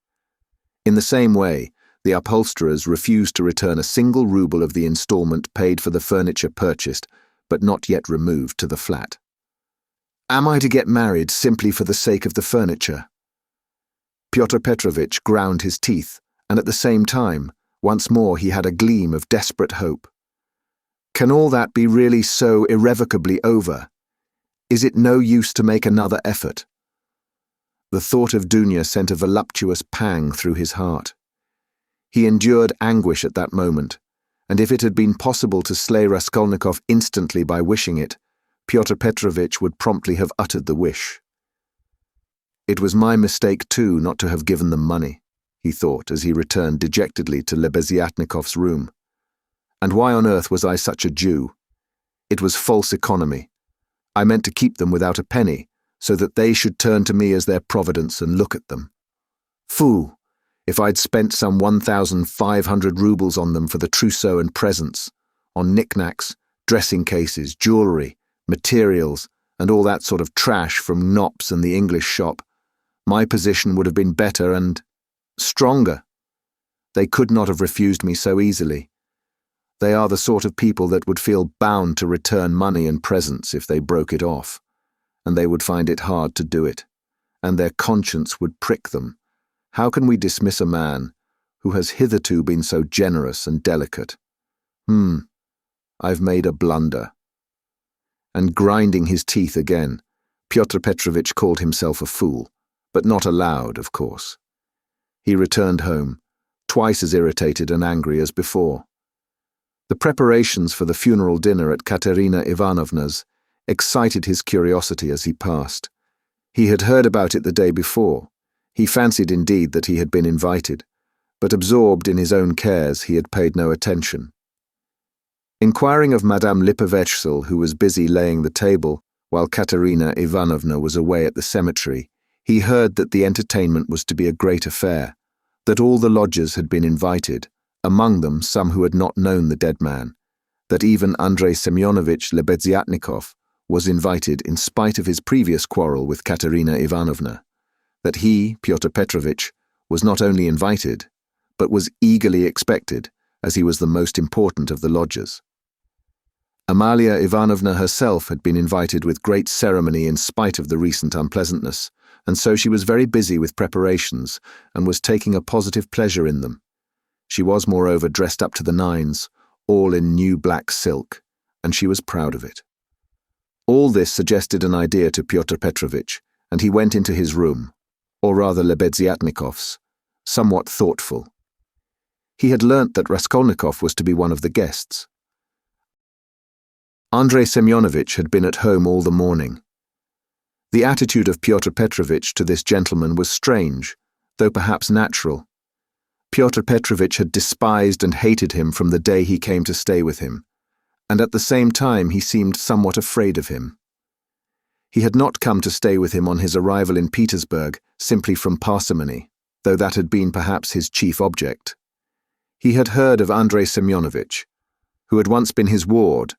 In the same way, the upholsterers refused to return a single ruble of the installment paid for the furniture purchased but not yet removed to the flat. Am I to get married simply for the sake of the furniture? Pyotr Petrovitch ground his teeth, and at the same time, once more he had a gleam of desperate hope. Can all that be really so irrevocably over? Is it no use to make another effort? The thought of Dunya sent a voluptuous pang through his heart. He endured anguish at that moment, and if it had been possible to slay Raskolnikov instantly by wishing it, Pyotr Petrovitch would promptly have uttered the wish. It was my mistake too not to have given them money, he thought as he returned dejectedly to Lebeziatnikov's room. And why on earth was I such a Jew? It was false economy. I meant to keep them without a penny, so that they should turn to me as their providence and look at them. Fool! If I'd spent some 1,500 rubles on them for the trousseau and presents, on knickknacks, dressing cases, jewellery, materials, and all that sort of trash from Knopp's and the English shop, my position would have been better and stronger. They could not have refused me so easily. They are the sort of people that would feel bound to return money and presents if they broke it off, and they would find it hard to do it, and their conscience would prick them. How can we dismiss a man who has hitherto been so generous and delicate? I've made a blunder. And grinding his teeth again, Pyotr Petrovitch called himself a fool, but not aloud, of course. He returned home, twice as irritated and angry as before. The preparations for the funeral dinner at Katerina Ivanovna's excited his curiosity as he passed. He had heard about it the day before. He fancied indeed that he had been invited, but absorbed in his own cares he had paid no attention. Inquiring of Madame Lipovetsel, who was busy laying the table while Katerina Ivanovna was away at the cemetery, he heard that the entertainment was to be a great affair, that all the lodgers had been invited, among them some who had not known the dead man, that even Andrei Semyonovitch Lebeziatnikov was invited in spite of his previous quarrel with Katerina Ivanovna, that he, Pyotr Petrovitch, was not only invited, but was eagerly expected, as he was the most important of the lodgers. Amalia Ivanovna herself had been invited with great ceremony in spite of the recent unpleasantness, and so she was very busy with preparations and was taking a positive pleasure in them. She was, moreover, dressed up to the nines, all in new black silk, and she was proud of it. All this suggested an idea to Pyotr Petrovitch, and he went into his room, or rather Lebeziatnikov's, somewhat thoughtful. He had learnt that Raskolnikov was to be one of the guests. Andrei Semyonovitch had been at home all the morning. The attitude of Pyotr Petrovitch to this gentleman was strange, though perhaps natural. Pyotr Petrovitch had despised and hated him from the day he came to stay with him, and at the same time he seemed somewhat afraid of him. He had not come to stay with him on his arrival in Petersburg simply from parsimony, though that had been perhaps his chief object. He had heard of Andrei Semyonovitch, who had once been his ward,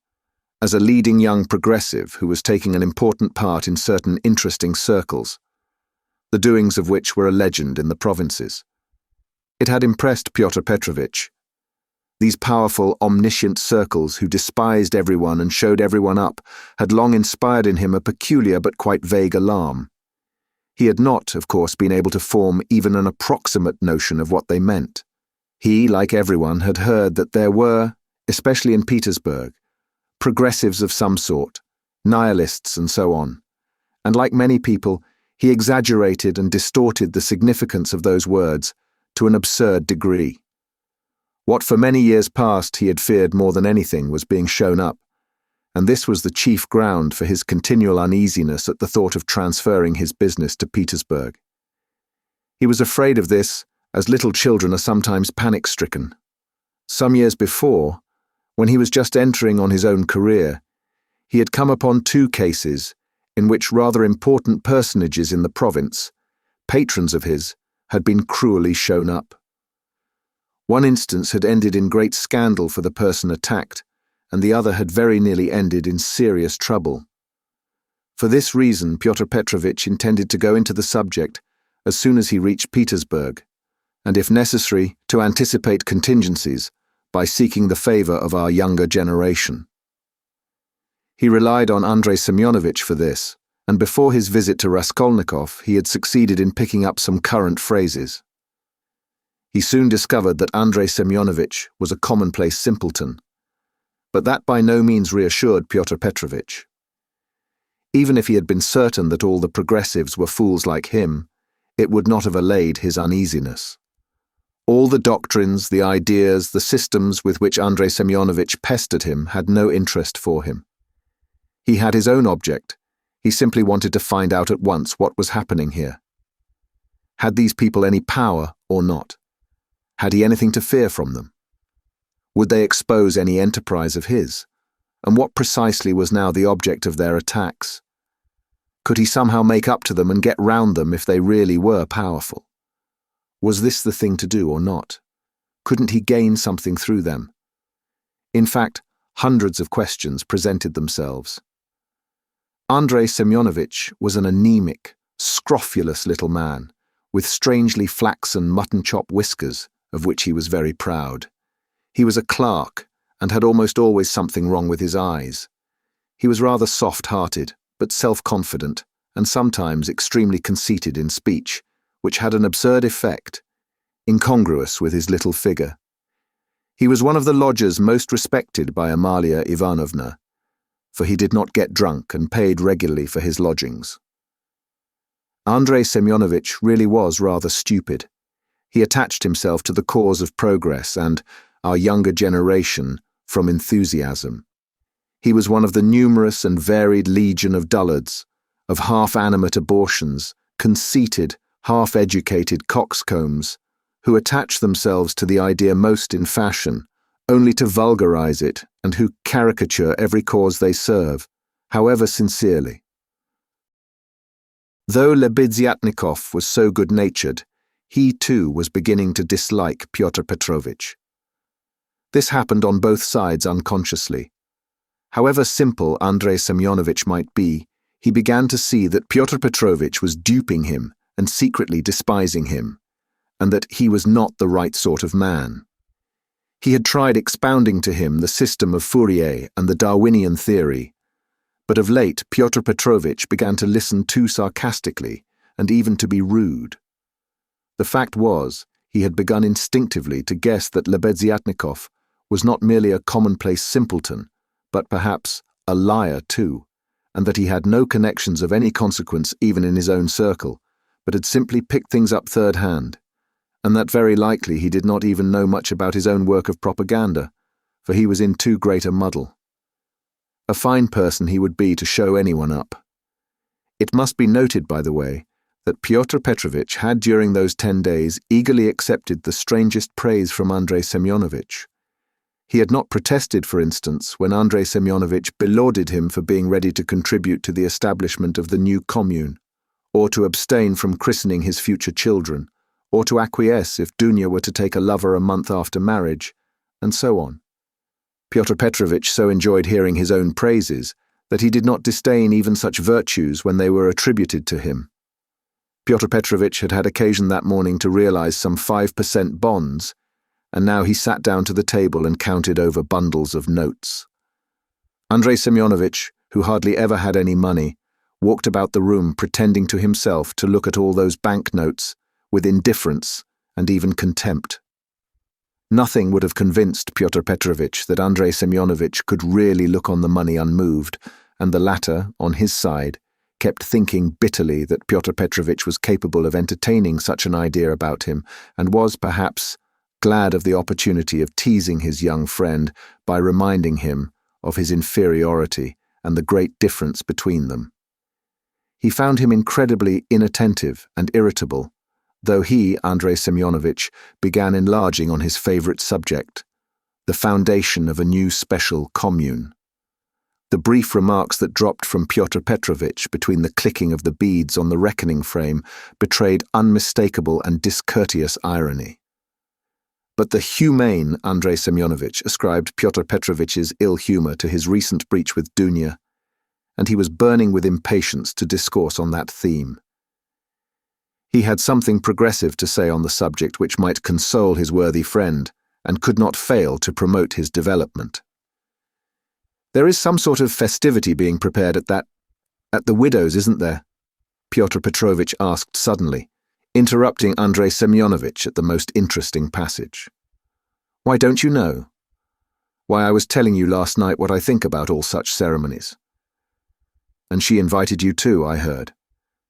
as a leading young progressive who was taking an important part in certain interesting circles, the doings of which were a legend in the provinces. It had impressed Pyotr Petrovitch. These powerful, omniscient circles who despised everyone and showed everyone up had long inspired in him a peculiar but quite vague alarm. He had not, of course, been able to form even an approximate notion of what they meant. He, like everyone, had heard that there were, especially in Petersburg, progressives of some sort, nihilists and so on, and like many people, he exaggerated and distorted the significance of those words to an absurd degree. What for many years past he had feared more than anything was being shown up, and this was the chief ground for his continual uneasiness at the thought of transferring his business to Petersburg. He was afraid of this, as little children are sometimes panic-stricken. Some years before, when he was just entering on his own career, he had come upon 2 cases in which rather important personages in the province, patrons of his, had been cruelly shown up. One instance had ended in great scandal for the person attacked, and the other had very nearly ended in serious trouble. For this reason, Pyotr Petrovitch intended to go into the subject as soon as he reached Petersburg, and if necessary, to anticipate contingencies by seeking the favor of our younger generation. He relied on Andrei Semyonovitch for this, and before his visit to Raskolnikov, he had succeeded in picking up some current phrases. He soon discovered that Andrei Semyonovitch was a commonplace simpleton, but that by no means reassured Pyotr Petrovitch. Even if he had been certain that all the progressives were fools like him, it would not have allayed his uneasiness. All the doctrines, the ideas, the systems with which Andrei Semyonovitch pestered him had no interest for him. He had his own object. He simply wanted to find out at once what was happening here. Had these people any power or not? Had he anything to fear from them? Would they expose any enterprise of his? And what precisely was now the object of their attacks? Could he somehow make up to them and get round them if they really were powerful? Was this the thing to do or not? Couldn't he gain something through them? In fact, hundreds of questions presented themselves. Andrei Semyonovitch was an anemic, scrofulous little man, with strangely flaxen mutton-chop whiskers, of which he was very proud. He was a clerk, and had almost always something wrong with his eyes. He was rather soft-hearted, but self-confident, and sometimes extremely conceited in speech, which had an absurd effect, incongruous with his little figure. He was one of the lodgers most respected by Amalia Ivanovna, for he did not get drunk and paid regularly for his lodgings. Andrei Semyonovitch really was rather stupid. He attached himself to the cause of progress and our younger generation from enthusiasm. He was one of the numerous and varied legion of dullards, of half-animate abortions, conceited, half-educated coxcombs, who attach themselves to the idea most in fashion, only to vulgarize it, and who caricature every cause they serve, however sincerely. Though Lebeziatnikov was so good-natured, he too was beginning to dislike Pyotr Petrovitch. This happened on both sides unconsciously. However simple Andrei Semyonovitch might be, he began to see that Pyotr Petrovitch was duping him and secretly despising him, and that he was not the right sort of man. He had tried expounding to him the system of Fourier and the Darwinian theory, but of late Pyotr Petrovitch began to listen too sarcastically and even to be rude. The fact was, he had begun instinctively to guess that Lebeziatnikov was not merely a commonplace simpleton, but perhaps a liar too, and that he had no connections of any consequence even in his own circle, but had simply picked things up third hand, and that very likely he did not even know much about his own work of propaganda, for he was in too great a muddle. A fine person he would be to show anyone up. It must be noted, by the way, that Pyotr Petrovitch had during those 10 days eagerly accepted the strangest praise from Andrei Semyonovitch. He had not protested, for instance, when Andrei Semyonovitch belauded him for being ready to contribute to the establishment of the new commune, or to abstain from christening his future children, or to acquiesce if Dunya were to take a lover a month after marriage, and so on. Pyotr Petrovitch so enjoyed hearing his own praises that he did not disdain even such virtues when they were attributed to him. Pyotr Petrovitch had had occasion that morning to realize some 5% bonds, and now he sat down to the table and counted over bundles of notes. Andrei Semyonovitch, who hardly ever had any money, walked about the room pretending to himself to look at all those banknotes with indifference and even contempt. Nothing would have convinced Pyotr Petrovitch that Andrei Semyonovitch could really look on the money unmoved, and the latter, on his side, kept thinking bitterly that Pyotr Petrovitch was capable of entertaining such an idea about him, and was, perhaps, glad of the opportunity of teasing his young friend by reminding him of his inferiority and the great difference between them. He found him incredibly inattentive and irritable, though he, Andrei Semyonovitch, began enlarging on his favorite subject, the foundation of a new special commune. The brief remarks that dropped from Pyotr Petrovitch between the clicking of the beads on the reckoning frame betrayed unmistakable and discourteous irony. But the humane Andrei Semyonovitch ascribed Pyotr Petrovitch's ill humor to his recent breach with Dunya, and he was burning with impatience to discourse on that theme. He had something progressive to say on the subject which might console his worthy friend, and could not fail to promote his development. "There is some sort of festivity being prepared at the widow's, isn't there?" Pyotr Petrovitch asked suddenly, interrupting Andrei Semyonovitch at the most interesting passage. "Why, don't you know? Why, I was telling you last night what I think about all such ceremonies. And she invited you too, I heard.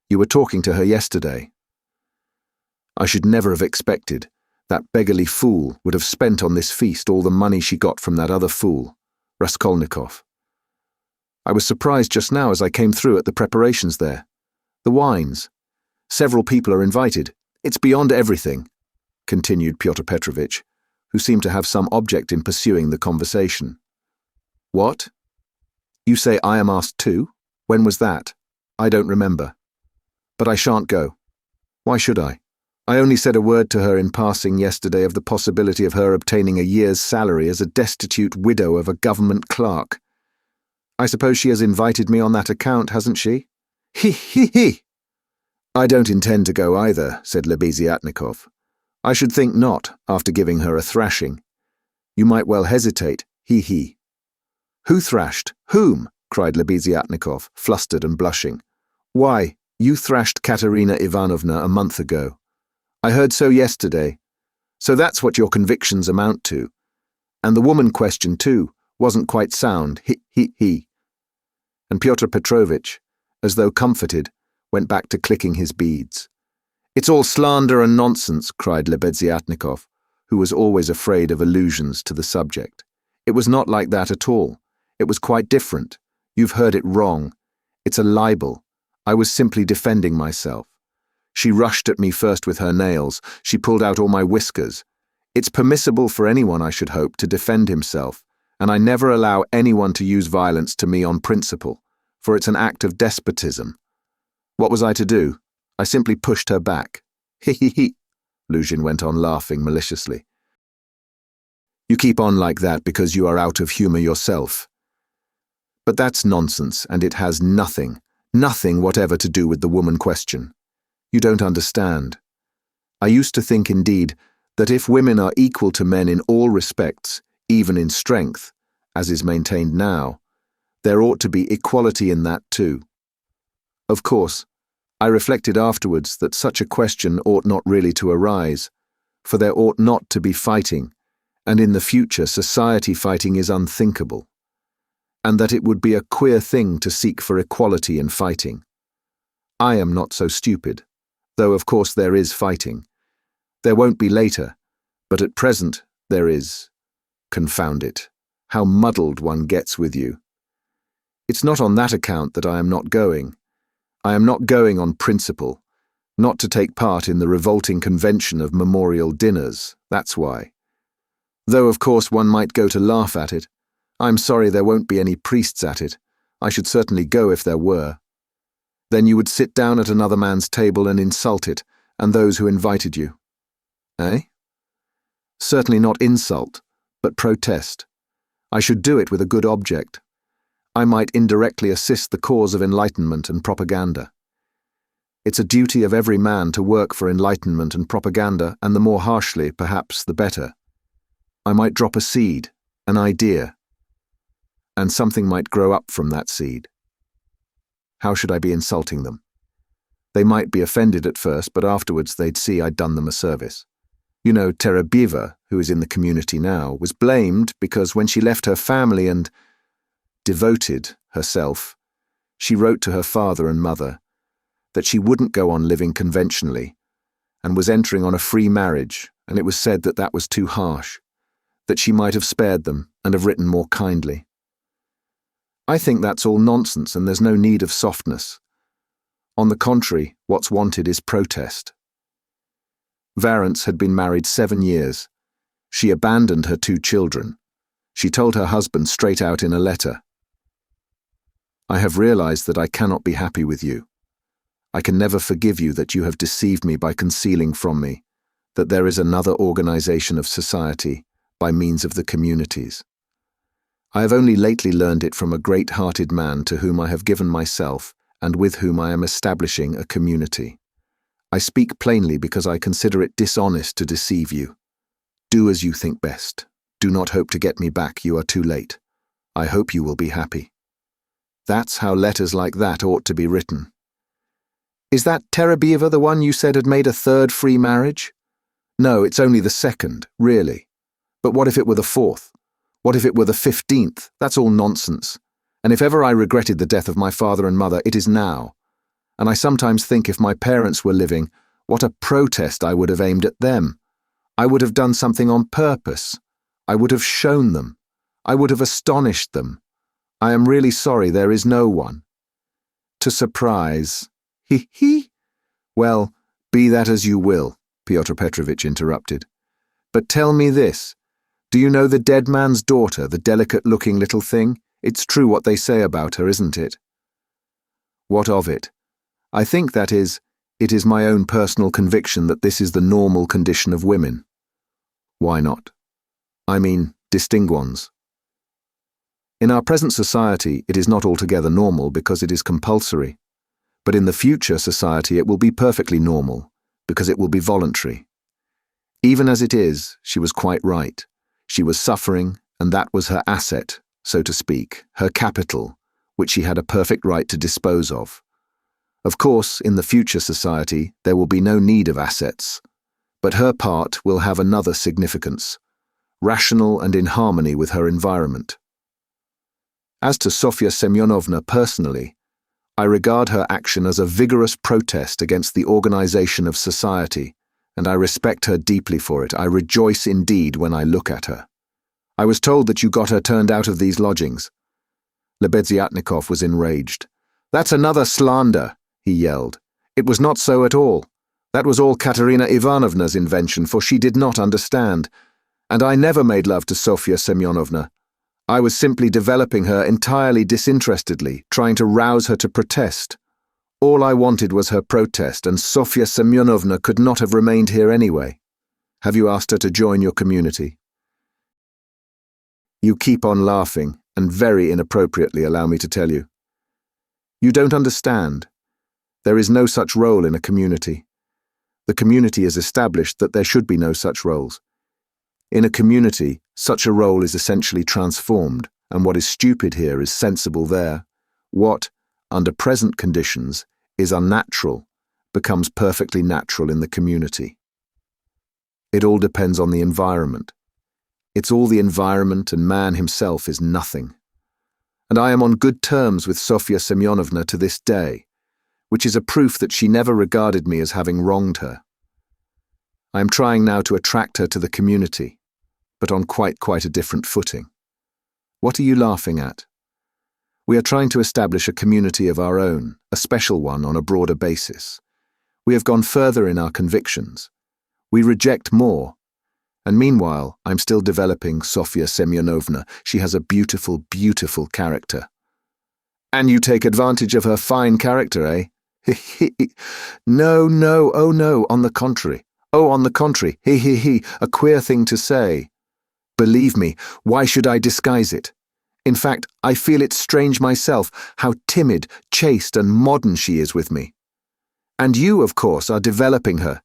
You were talking to her yesterday. I should never have expected that beggarly fool would have spent on this feast all the money she got from that other fool, Raskolnikov. I was surprised just now as I came through at the preparations there. The wines. Several people are invited. It's beyond everything," continued Pyotr Petrovitch, who seemed to have some object in pursuing the conversation. "What? You say I am asked too? When was that? I don't remember. But I shan't go. Why should I? I only said a word to her in passing yesterday of the possibility of her obtaining a year's salary as a destitute widow of a government clerk. I suppose she has invited me on that account, hasn't she? He, he, he! I don't intend to go either," said Lebeziatnikov. "I should think not, after giving her a thrashing. You might well hesitate, he. "Who thrashed? Whom?" cried Lebeziatnikov, flustered and blushing. "Why, you thrashed Katerina Ivanovna a month ago. I heard so yesterday. So that's what your convictions amount to. And the woman question, too, wasn't quite sound, he. And Pyotr Petrovitch, as though comforted, went back to clicking his beads. "It's all slander and nonsense," cried Lebeziatnikov, who was always afraid of allusions to the subject. "It was not like that at all. It was quite different. You've heard it wrong. It's a libel. I was simply defending myself. She rushed at me first with her nails. She pulled out all my whiskers. It's permissible for anyone, I should hope, to defend himself, and I never allow anyone to use violence to me on principle, for it's an act of despotism. What was I to do? I simply pushed her back. He, Luzhin went on laughing maliciously. "You keep on like that because you are out of humor yourself. But that's nonsense, and it has nothing whatever to do with the woman question. You don't understand. I used to think, indeed, that if women are equal to men in all respects, even in strength, as is maintained now, there ought to be equality in that too. Of course, I reflected afterwards that such a question ought not really to arise, for there ought not to be fighting, and in the future society fighting is unthinkable, and that it would be a queer thing to seek for equality in fighting. I am not so stupid, though of course there is fighting. There won't be later, but at present there is. Confound it, how muddled one gets with you. It's not on that account that I am not going. I am not going on principle, not to take part in the revolting convention of memorial dinners, that's why. Though of course one might go to laugh at it. I'm sorry there won't be any priests at it. I should certainly go if there were. Then you would sit down at another man's table and insult it, and those who invited you. Eh? Certainly not insult, but protest. I should do it with a good object. I might indirectly assist the cause of enlightenment and propaganda. It's a duty of every man to work for enlightenment and propaganda, and the more harshly, perhaps, the better. I might drop a seed, an idea, and something might grow up from that seed. How should I be insulting them? They might be offended at first, but afterwards they'd see I'd done them a service. You know, Terebieva, who is in the community now, was blamed because when she left her family and devoted herself, she wrote to her father and mother that she wouldn't go on living conventionally and was entering on a free marriage, and it was said that that was too harsh, that she might have spared them and have written more kindly. I think that's all nonsense and there's no need of softness. On the contrary, what's wanted is protest. Varents had been married 7 years. She abandoned her 2 children. She told her husband straight out in a letter, "I have realized that I cannot be happy with you. I can never forgive you that you have deceived me by concealing from me, that there is another organization of society by means of the communities. I have only lately learned it from a great-hearted man to whom I have given myself and with whom I am establishing a community. I speak plainly because I consider it dishonest to deceive you. Do as you think best. Do not hope to get me back, you are too late. I hope you will be happy. That's how letters like that ought to be written. Is that Terebieva the one you said had made a third free marriage? No, it's only the second, really. But what if it were the fourth? What if it were the 15th? That's all nonsense. And if ever I regretted the death of my father and mother, it is now. And I sometimes think if my parents were living, what a protest I would have aimed at them. I would have done something on purpose. I would have shown them. I would have astonished them. I am really sorry there is no one. To surprise. He. Well, be that as you will, Pyotr Petrovitch interrupted. But tell me this. Do you know the dead man's daughter, the delicate-looking little thing? It's true what they say about her, isn't it? What of it? I think it is my own personal conviction that this is the normal condition of women. Why not? I mean, distinct ones. In our present society, it is not altogether normal because it is compulsory. But in the future society, it will be perfectly normal because it will be voluntary. Even as it is, she was quite right. She was suffering, and that was her asset, so to speak, her capital, which she had a perfect right to dispose of. Of course, in the future society, there will be no need of assets, but her part will have another significance, rational and in harmony with her environment. As to Sofya Semyonovna personally, I regard her action as a vigorous protest against the organization of society, and I respect her deeply for it. I rejoice indeed when I look at her. I was told that you got her turned out of these lodgings. Lebeziatnikov was enraged. That's another slander, he yelled. It was not so at all. That was all Katerina Ivanovna's invention, for she did not understand. And I never made love to Sofya Semyonovna. I was simply developing her entirely disinterestedly, trying to rouse her to protest. All I wanted was her protest, and Sofya Semyonovna could not have remained here anyway. Have you asked her to join your community? You keep on laughing, and very inappropriately, allow me to tell you. You don't understand. There is no such role in a community. The community is established that there should be no such roles. In a community, such a role is essentially transformed, and what is stupid here is sensible there. What, under present conditions, is unnatural, becomes perfectly natural in the community. It all depends on the environment. It's all the environment, and man himself is nothing. And I am on good terms with Sofya Semyonovna to this day, which is a proof that she never regarded me as having wronged her. I am trying now to attract her to the community, but on quite a different footing. What are you laughing at? We are trying to establish a community of our own, a special one on a broader basis. We have gone further in our convictions. We reject more. And meanwhile, I'm still developing Sofya Semyonovna. She has a beautiful, beautiful character. And you take advantage of her fine character, eh? No, oh no, on the contrary. Oh, on the contrary, a queer thing to say. Believe me, why should I disguise it? In fact, I feel it strange myself how timid, chaste and modern she is with me. And you, of course, are developing her,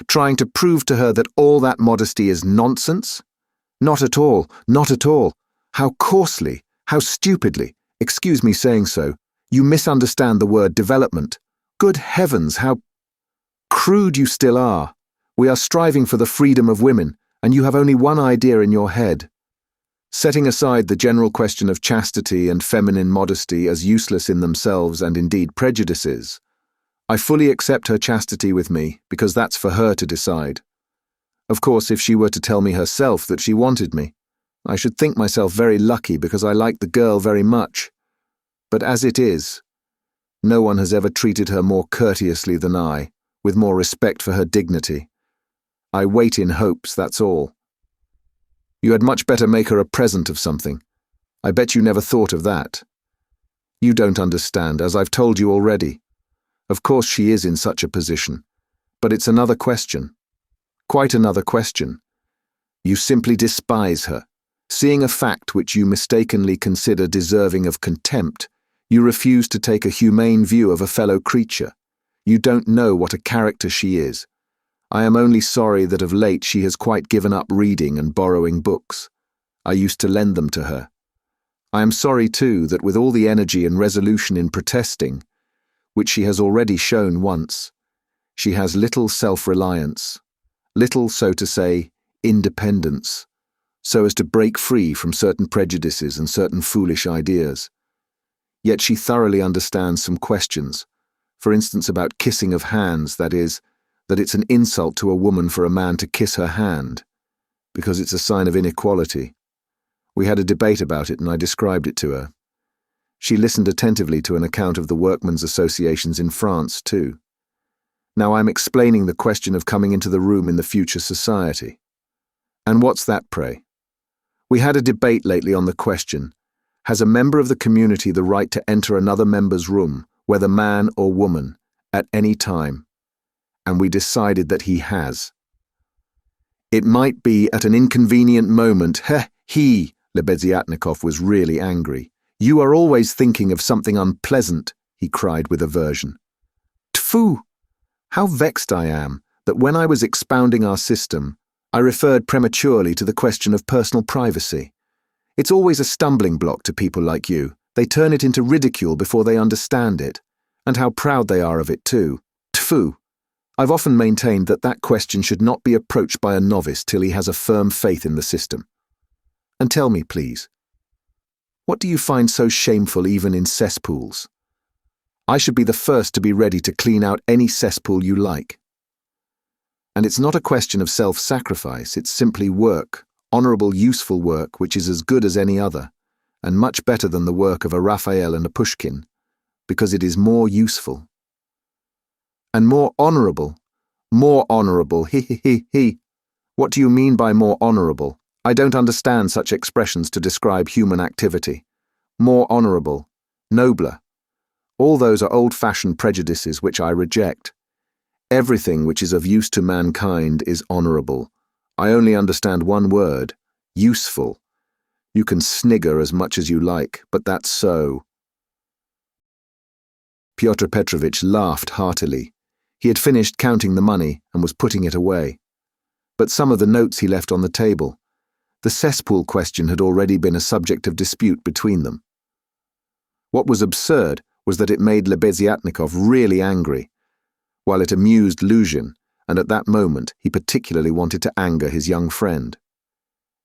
trying to prove to her that all that modesty is nonsense? Not at all, not at all. How coarsely, how stupidly, excuse me saying so, you misunderstand the word development. Good heavens, how crude you still are. We are striving for the freedom of women, and you have only one idea in your head. Setting aside the general question of chastity and feminine modesty as useless in themselves and indeed prejudices, I fully accept her chastity with me because that's for her to decide. Of course, if she were to tell me herself that she wanted me, I should think myself very lucky because I like the girl very much. But as it is, no one has ever treated her more courteously than I, with more respect for her dignity. I wait in hopes, that's all. You had much better make her a present of something. I bet you never thought of that. You don't understand, as I've told you already. Of course she is in such a position, but it's another question. Quite another question. You simply despise her. Seeing a fact which you mistakenly consider deserving of contempt, you refuse to take a humane view of a fellow creature. You don't know what a character she is. I am only sorry that of late she has quite given up reading and borrowing books. I used to lend them to her. I am sorry, too, that with all the energy and resolution in protesting, which she has already shown once, she has little self-reliance, little, so to say, independence, so as to break free from certain prejudices and certain foolish ideas. Yet she thoroughly understands some questions, for instance about kissing of hands, that is, that it's an insult to a woman for a man to kiss her hand, because it's a sign of inequality. We had a debate about it and I described it to her. She listened attentively to an account of the workmen's associations in France, too. Now I'm explaining the question of coming into the room in the future society. And what's that, pray? We had a debate lately on the question, has a member of the community the right to enter another member's room, whether man or woman, at any time? And we decided that he has. It might be at an inconvenient moment. Lebeziatnikov was really angry. You are always thinking of something unpleasant, he cried with aversion. Tfu! How vexed I am that when I was expounding our system, I referred prematurely to the question of personal privacy. It's always a stumbling block to people like you. They turn it into ridicule before they understand it. And how proud they are of it too. Tfu! I've often maintained that that question should not be approached by a novice till he has a firm faith in the system. And tell me, please, what do you find so shameful even in cesspools? I should be the first to be ready to clean out any cesspool you like. And it's not a question of self-sacrifice, it's simply work, honourable, useful work, which is as good as any other, and much better than the work of a Raphael and a Pushkin, because it is more useful. And more honourable, he. What do you mean by more honourable? I don't understand such expressions to describe human activity. More honourable, nobler. All those are old-fashioned prejudices which I reject. Everything which is of use to mankind is honourable. I only understand one word, useful. You can snigger as much as you like, but that's so. Pyotr Petrovitch laughed heartily. He had finished counting the money and was putting it away. But some of the notes he left on the table. The cesspool question had already been a subject of dispute between them. What was absurd was that it made Lebeziatnikov really angry, while it amused Luzhin, and at that moment he particularly wanted to anger his young friend.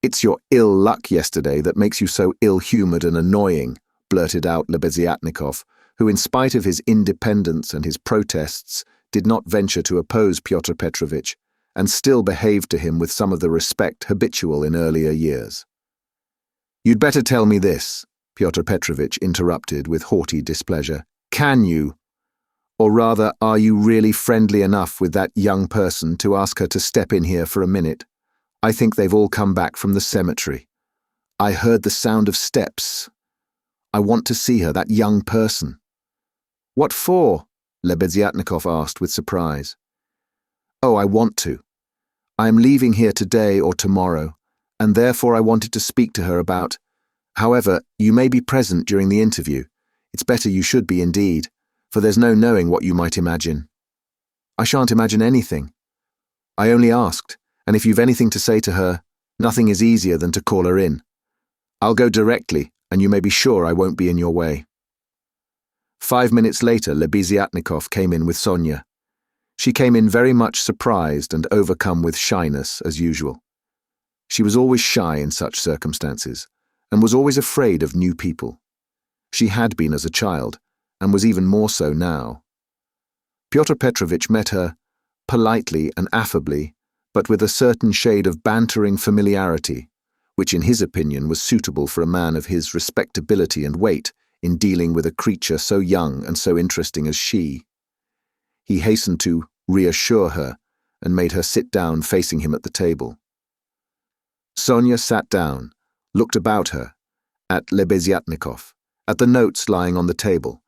"It's your ill luck yesterday that makes you so ill-humoured and annoying," blurted out Lebeziatnikov, who in spite of his independence and his protests did not venture to oppose Pyotr Petrovitch, and still behaved to him with some of the respect habitual in earlier years. "You'd better tell me this," Pyotr Petrovitch interrupted with haughty displeasure. "Can you? Or rather, are you really friendly enough with that young person to ask her to step in here for a minute? I think they've all come back from the cemetery. I heard the sound of steps. I want to see her, that young person." "What for?" Lebeziatnikov asked with surprise. "Oh, I want to. I am leaving here today or tomorrow, and therefore I wanted to speak to her about. However, you may be present during the interview. It's better you should be indeed, for there's no knowing what you might imagine." "I shan't imagine anything. I only asked, and if you've anything to say to her, nothing is easier than to call her in. I'll go directly, and you may be sure I won't be in your way." 5 minutes later, Lebeziatnikov came in with Sonia. She came in very much surprised and overcome with shyness, as usual. She was always shy in such circumstances, and was always afraid of new people. She had been as a child, and was even more so now. Pyotr Petrovitch met her, politely and affably, but with a certain shade of bantering familiarity, which in his opinion was suitable for a man of his respectability and weight in dealing with a creature so young and so interesting as she. He hastened to reassure her and made her sit down facing him at the table. Sonia sat down, looked about her, at Lebeziatnikov, at the notes lying on the table,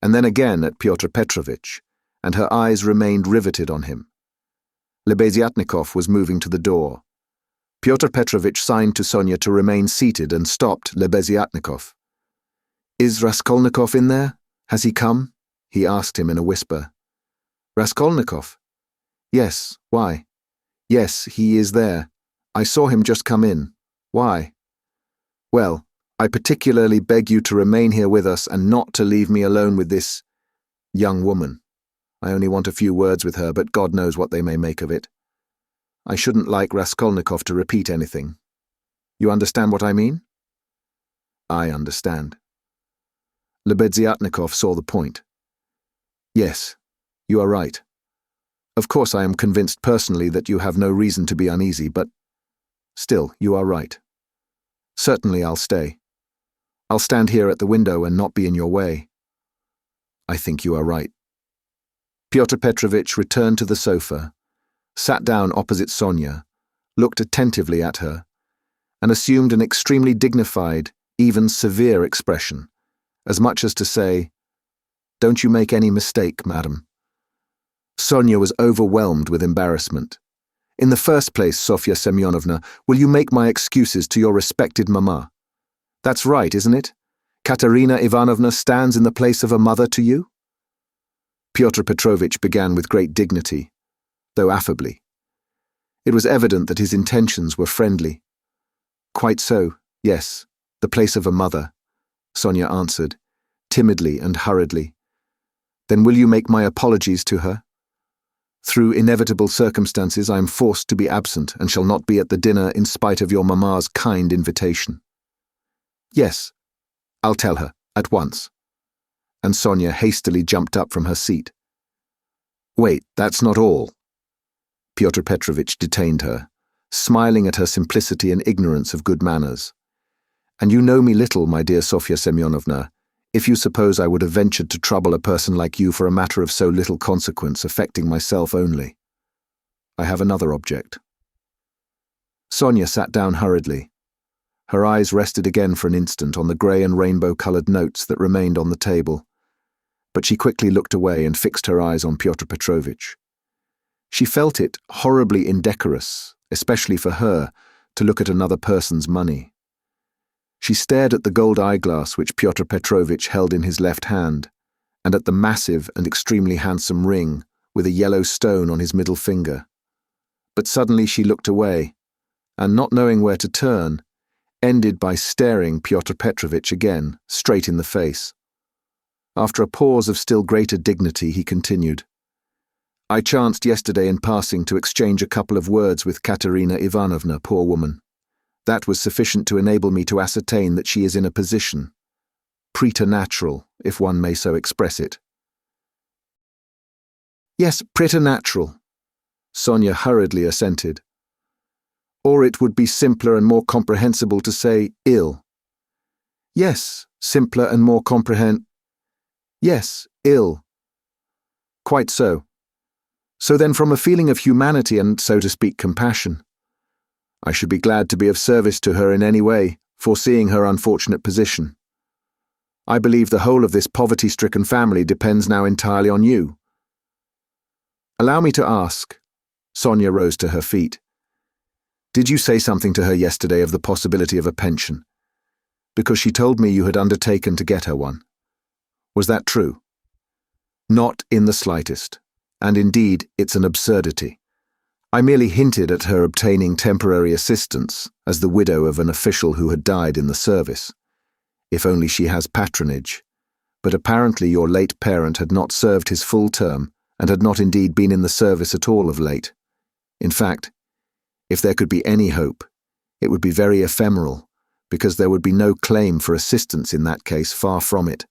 and then again at Pyotr Petrovitch, and her eyes remained riveted on him. Lebeziatnikov was moving to the door. Pyotr Petrovitch signed to Sonia to remain seated and stopped Lebeziatnikov. "Is Raskolnikov in there? Has he come?" he asked him in a whisper. "Raskolnikov? Yes, why? Yes, he is there. I saw him just come in. Why?" "Well, I particularly beg you to remain here with us and not to leave me alone with this young woman. I only want a few words with her, but God knows what they may make of it. I shouldn't like Raskolnikov to repeat anything. You understand what I mean?" "I understand." Lebeziatnikov saw the point. "Yes, you are right. Of course I am convinced personally that you have no reason to be uneasy, but still, you are right. Certainly I'll stay. I'll stand here at the window and not be in your way." "I think you are right." Pyotr Petrovitch returned to the sofa, sat down opposite Sonia, looked attentively at her, and assumed an extremely dignified, even severe expression, as much as to say, "Don't you make any mistake, madam." Sonia was overwhelmed with embarrassment. "In the first place, Sofya Semyonovna, will you make my excuses to your respected mamma? That's right, isn't it? Katerina Ivanovna stands in the place of a mother to you?" Pyotr Petrovitch began with great dignity, though affably. It was evident that his intentions were friendly. "Quite so, yes, the place of a mother," Sonia answered, timidly and hurriedly. "Then will you make my apologies to her? Through inevitable circumstances I am forced to be absent and shall not be at the dinner in spite of your mamma's kind invitation." "Yes, I'll tell her, at once." And Sonia hastily jumped up from her seat. "Wait, that's not all." Pyotr Petrovitch detained her, smiling at her simplicity and ignorance of good manners. "And you know me little, my dear Sofya Semyonovna, if you suppose I would have ventured to trouble a person like you for a matter of so little consequence affecting myself only. I have another object." Sonia sat down hurriedly. Her eyes rested again for an instant on the grey and rainbow-coloured notes that remained on the table, but she quickly looked away and fixed her eyes on Pyotr Petrovitch. She felt it horribly indecorous, especially for her, to look at another person's money. She stared at the gold eyeglass which Pyotr Petrovitch held in his left hand, and at the massive and extremely handsome ring with a yellow stone on his middle finger. But suddenly she looked away, and not knowing where to turn, ended by staring Pyotr Petrovitch again, straight in the face. After a pause of still greater dignity, he continued, "I chanced yesterday in passing to exchange a couple of words with Katerina Ivanovna, poor woman. That was sufficient to enable me to ascertain that she is in a position, preternatural, if one may so express it." "Yes, preternatural," Sonia hurriedly assented. "Or it would be simpler and more comprehensible to say ill." "Yes, simpler and more Yes, ill." "Quite so. So then from a feeling of humanity and, so to speak, compassion, I should be glad to be of service to her in any way, foreseeing her unfortunate position. I believe the whole of this poverty-stricken family depends now entirely on you. Allow me to ask," Sonia rose to her feet, "did you say something to her yesterday of the possibility of a pension? Because she told me you had undertaken to get her one. Was that true?" "Not in the slightest, and indeed it's an absurdity. I merely hinted at her obtaining temporary assistance as the widow of an official who had died in the service, if only she has patronage, but apparently your late parent had not served his full term and had not indeed been in the service at all of late. In fact, if there could be any hope, it would be very ephemeral, because there would be no claim for assistance in that case, far from it,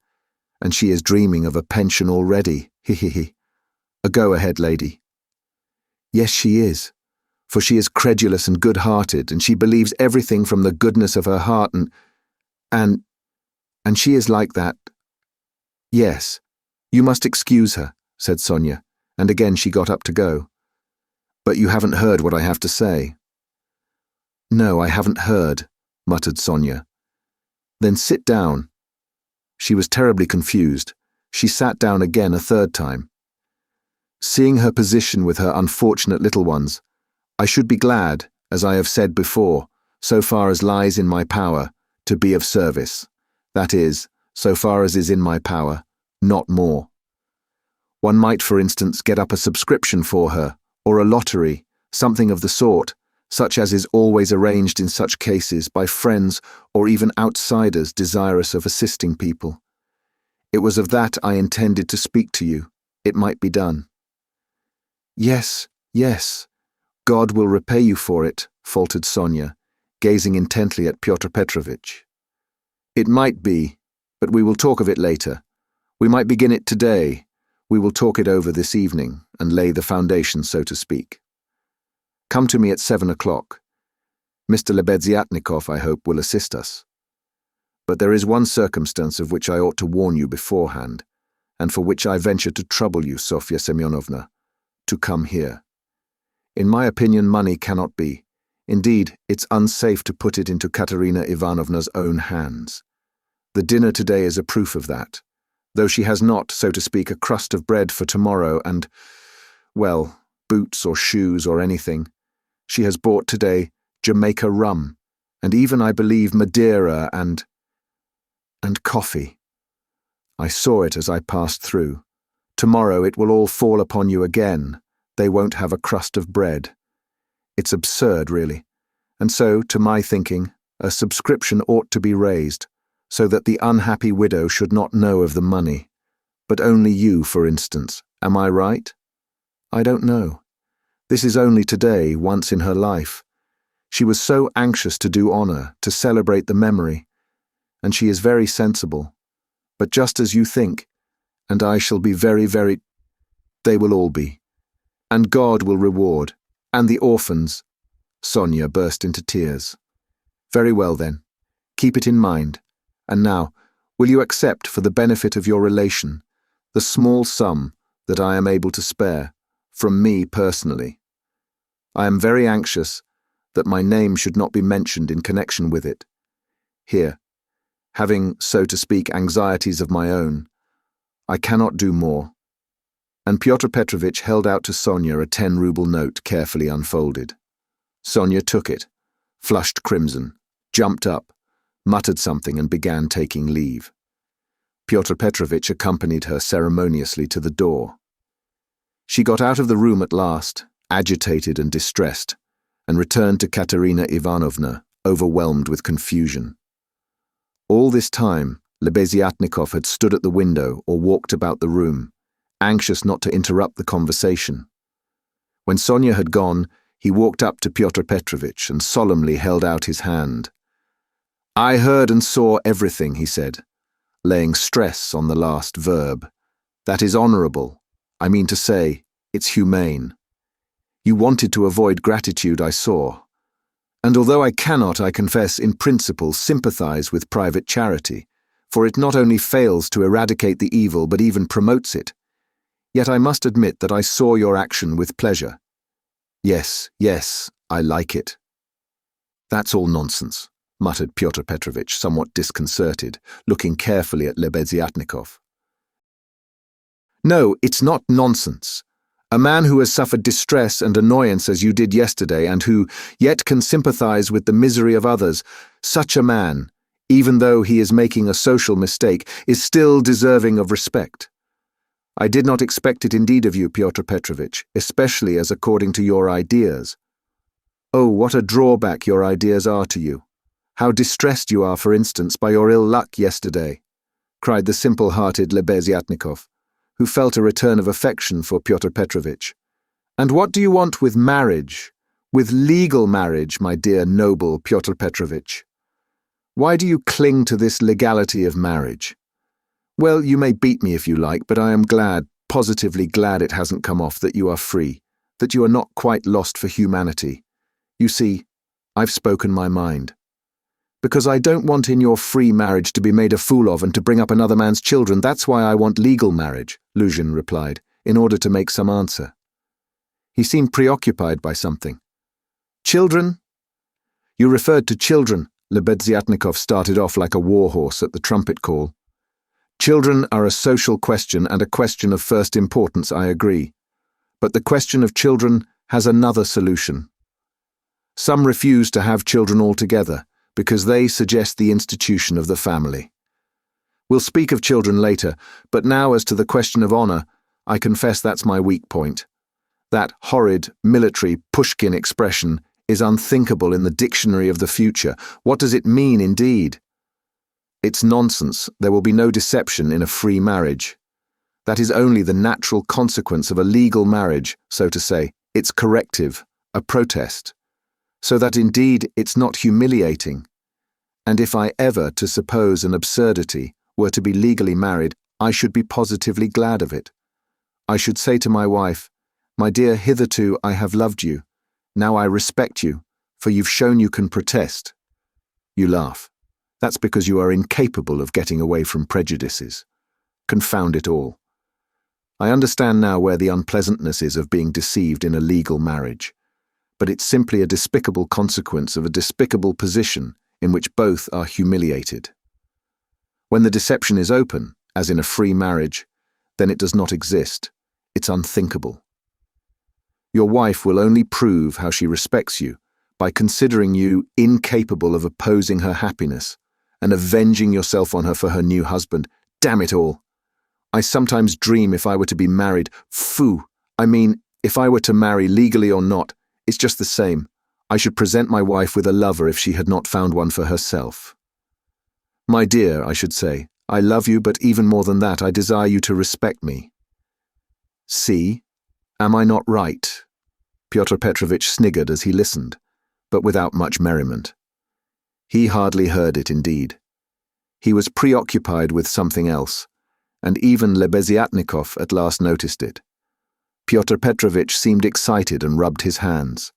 and she is dreaming of a pension already, he. A go-ahead lady." "Yes, she is, for she is credulous and good-hearted, and she believes everything from the goodness of her heart, and she is like that." "Yes, you must excuse her," said Sonia, and again she got up to go. "But you haven't heard what I have to say." "No, I haven't heard," muttered Sonia. "Then sit down." She was terribly confused. She sat down again a third time. seeing her position with her unfortunate little ones. I should be glad, as I have said before, so far as lies in my power, to be of service. That is, so far as is in my power, not more. One might, for instance, get up a subscription for her, or a lottery, something of the sort, such as is always arranged in such cases by friends or even outsiders desirous of assisting people. It was of that I intended to speak to you. It might be done. Yes, yes. God will repay you for it, faltered Sonia, gazing intently at Pyotr Petrovitch. It might be, but we will talk of it later. We might begin it today. We will talk it over this evening and lay the foundation, so to speak. Come to me at 7 o'clock. Mr. Lebeziatnikov, I hope, will assist us. But there is one circumstance of which I ought to warn you beforehand, and for which I venture to trouble you, Sofya Semyonovna, to come here. In my opinion, money cannot be. Indeed, it's unsafe to put it into Katerina Ivanovna's own hands. The dinner today is a proof of that, though she has not, so to speak, a crust of bread for tomorrow and, well, boots or shoes or anything. She has bought today Jamaica rum, and even, I believe, Madeira and coffee. I saw it as I passed through. Tomorrow it will all fall upon you again. They won't have a crust of bread. It's absurd, really. And so, to my thinking, a subscription ought to be raised, so that the unhappy widow should not know of the money. But only you, for instance. Am I right? I don't know. This is only today, once in her life. She was so anxious to do honor, to celebrate the memory. And she is very sensible. But just as you think, and I shall be very, they will all be. And God will reward. And the orphans. Sonia burst into tears. Very well then. Keep it in mind. And now, will you accept, for the benefit of your relation, the small sum that I am able to spare, from me personally? I am very anxious that my name should not be mentioned in connection with it. Here, having, so to speak, anxieties of my own, I cannot do more. And Pyotr Petrovitch held out to Sonia a 10-ruble note carefully unfolded. Sonia took it, flushed crimson, jumped up, muttered something and began taking leave. Pyotr Petrovitch accompanied her ceremoniously to the door. She got out of the room at last, agitated and distressed, and returned to Katerina Ivanovna, overwhelmed with confusion. All this time, Lebeziatnikov had stood at the window or walked about the room, anxious not to interrupt the conversation. When Sonia had gone, he walked up to Pyotr Petrovitch and solemnly held out his hand. I heard and saw everything, he said, laying stress on the last verb. That is honorable. I mean to say, it's humane. You wanted to avoid gratitude, I saw. And although I cannot, I confess, in principle, sympathize with private charity, for it not only fails to eradicate the evil but even promotes it, yet I must admit that I saw your action with pleasure. Yes, I like it. That's all nonsense, muttered Pyotr Petrovitch, somewhat disconcerted, looking carefully at Lebeziatnikov. No, it's not nonsense. A man who has suffered distress and annoyance as you did yesterday, and who yet can sympathize with the misery of others, such a man, even though he is making a social mistake, is still deserving of respect. I did not expect it indeed of you, Pyotr Petrovitch, especially as according to your ideas. Oh, what a drawback your ideas are to you. How distressed you are, for instance, by your ill luck yesterday, cried the simple-hearted Lebeziatnikov, who felt a return of affection for Pyotr Petrovitch. And what do you want with marriage, with legal marriage, my dear noble Pyotr Petrovitch? Why do you cling to this legality of marriage? Well, you may beat me if you like, but I am glad, positively glad it hasn't come off, that you are free, that you are not quite lost for humanity. You see, I've spoken my mind. Because I don't want in your free marriage to be made a fool of and to bring up another man's children. That's why I want legal marriage, Luzhin replied, in order to make some answer. He seemed preoccupied by something. Children? You referred to children. Lebeziatnikov started off like a warhorse at the trumpet call. Children are a social question and a question of first importance, I agree. But the question of children has another solution. Some refuse to have children altogether because they suggest the institution of the family. We'll speak of children later, but now as to the question of honor, I confess that's my weak point. That horrid, military Pushkin expression is unthinkable in the dictionary of the future. What does it mean, indeed? It's nonsense. There will be no deception in a free marriage. That is only the natural consequence of a legal marriage, so to say. It's corrective, a protest. So that indeed it's not humiliating. And if I ever, to suppose an absurdity, were to be legally married, I should be positively glad of it. I should say to my wife, "My dear, hitherto I have loved you. Now I respect you, for you've shown you can protest." You laugh. That's because you are incapable of getting away from prejudices. Confound it all. I understand now where the unpleasantness is of being deceived in a legal marriage. But it's simply a despicable consequence of a despicable position in which both are humiliated. When the deception is open, as in a free marriage, then it does not exist. It's unthinkable. Your wife will only prove how she respects you by considering you incapable of opposing her happiness and avenging yourself on her for her new husband. Damn it all! I sometimes dream if I were to be married. Phoo! I mean, if I were to marry legally or not, it's just the same. I should present my wife with a lover if she had not found one for herself. My dear, I should say, I love you, but even more than that, I desire you to respect me. See? Am I not right? Pyotr Petrovitch sniggered as he listened, but without much merriment. He hardly heard it, indeed. He was preoccupied with something else, and even Lebeziatnikov at last noticed it. Pyotr Petrovitch seemed excited and rubbed his hands.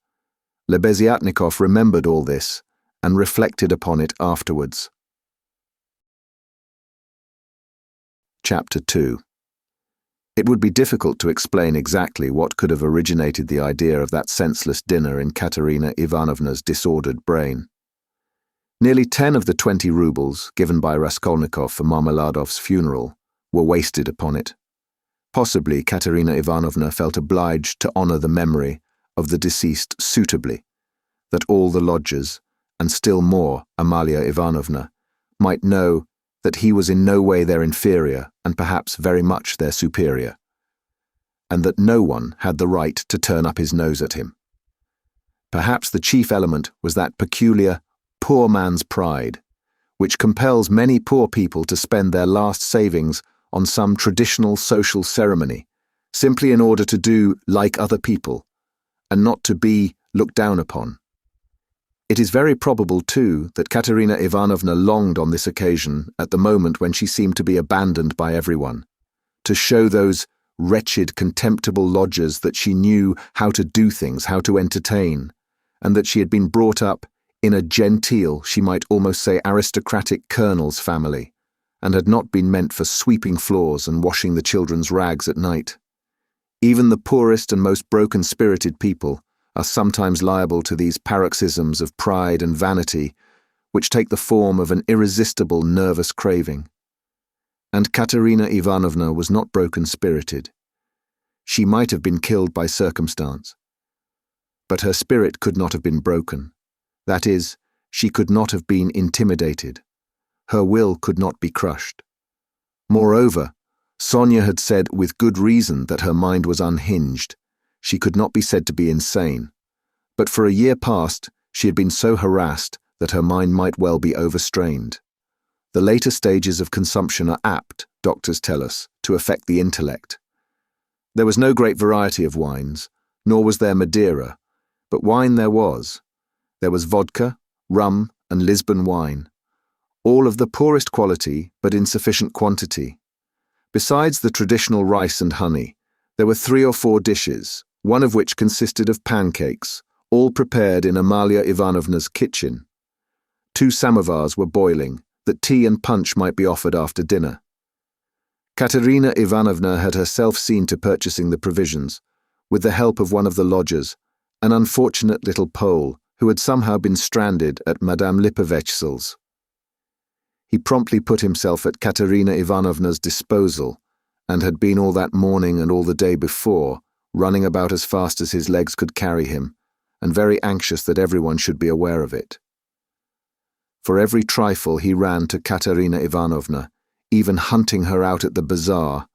Lebeziatnikov remembered all this and reflected upon it afterwards. Chapter 2. It would be difficult to explain exactly what could have originated the idea of that senseless dinner in Katerina Ivanovna's disordered brain. Nearly 10 of the 20 rubles given by Raskolnikov for Marmeladov's funeral were wasted upon it. Possibly Katerina Ivanovna felt obliged to honor the memory of the deceased suitably, that all the lodgers, and still more Amalia Ivanovna, might know that he was in no way their inferior and perhaps very much their superior, and that no one had the right to turn up his nose at him. Perhaps the chief element was that peculiar poor man's pride, which compels many poor people to spend their last savings on some traditional social ceremony, simply in order to do like other people, and not to be looked down upon. It is very probable, too, that Katerina Ivanovna longed on this occasion, at the moment when she seemed to be abandoned by everyone, to show those wretched, contemptible lodgers that she knew how to do things, how to entertain, and that she had been brought up in a genteel, she might almost say aristocratic colonel's family, and had not been meant for sweeping floors and washing the children's rags at night. Even the poorest and most broken-spirited people are sometimes liable to these paroxysms of pride and vanity, which take the form of an irresistible nervous craving. And Katerina Ivanovna was not broken-spirited. She might have been killed by circumstance. But her spirit could not have been broken. That is, she could not have been intimidated. Her will could not be crushed. Moreover, Sonia had said with good reason that her mind was unhinged. She could not be said to be insane. But for a year past, she had been so harassed that her mind might well be overstrained. The later stages of consumption are apt, doctors tell us, to affect the intellect. There was no great variety of wines, nor was there Madeira, but wine there was. There was vodka, rum, and Lisbon wine. All of the poorest quality, but in sufficient quantity. Besides the traditional rice and honey, there were 3 or 4 dishes, one of which consisted of pancakes, all prepared in Amalia Ivanovna's kitchen. 2 samovars were boiling, that tea and punch might be offered after dinner. Katerina Ivanovna had herself seen to purchasing the provisions, with the help of one of the lodgers, an unfortunate little Pole who had somehow been stranded at Madame Lipovetsky's. He promptly put himself at Katerina Ivanovna's disposal, and had been all that morning and all the day before, running about as fast as his legs could carry him, and very anxious that everyone should be aware of it. For every trifle he ran to Katerina Ivanovna, even hunting her out at the bazaar,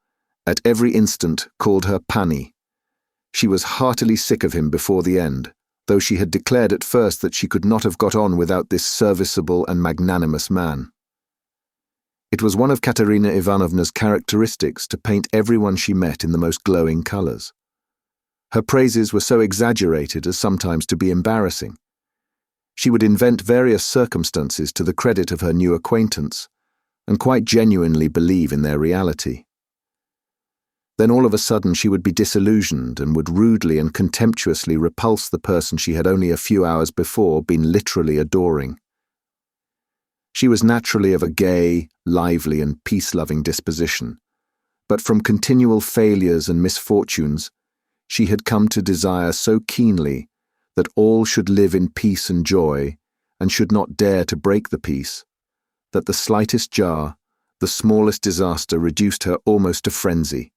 at every instant called her Pani. She was heartily sick of him before the end, though she had declared at first that she could not have got on without this serviceable and magnanimous man. It was one of Katerina Ivanovna's characteristics to paint everyone she met in the most glowing colours. Her praises were so exaggerated as sometimes to be embarrassing. She would invent various circumstances to the credit of her new acquaintance, and quite genuinely believe in their reality. Then all of a sudden she would be disillusioned and would rudely and contemptuously repulse the person she had only a few hours before been literally adoring. She was naturally of a gay, lively and peace-loving disposition, but from continual failures and misfortunes she had come to desire so keenly that all should live in peace and joy, and should not dare to break the peace, that the slightest jar, the smallest disaster reduced her almost to frenzy,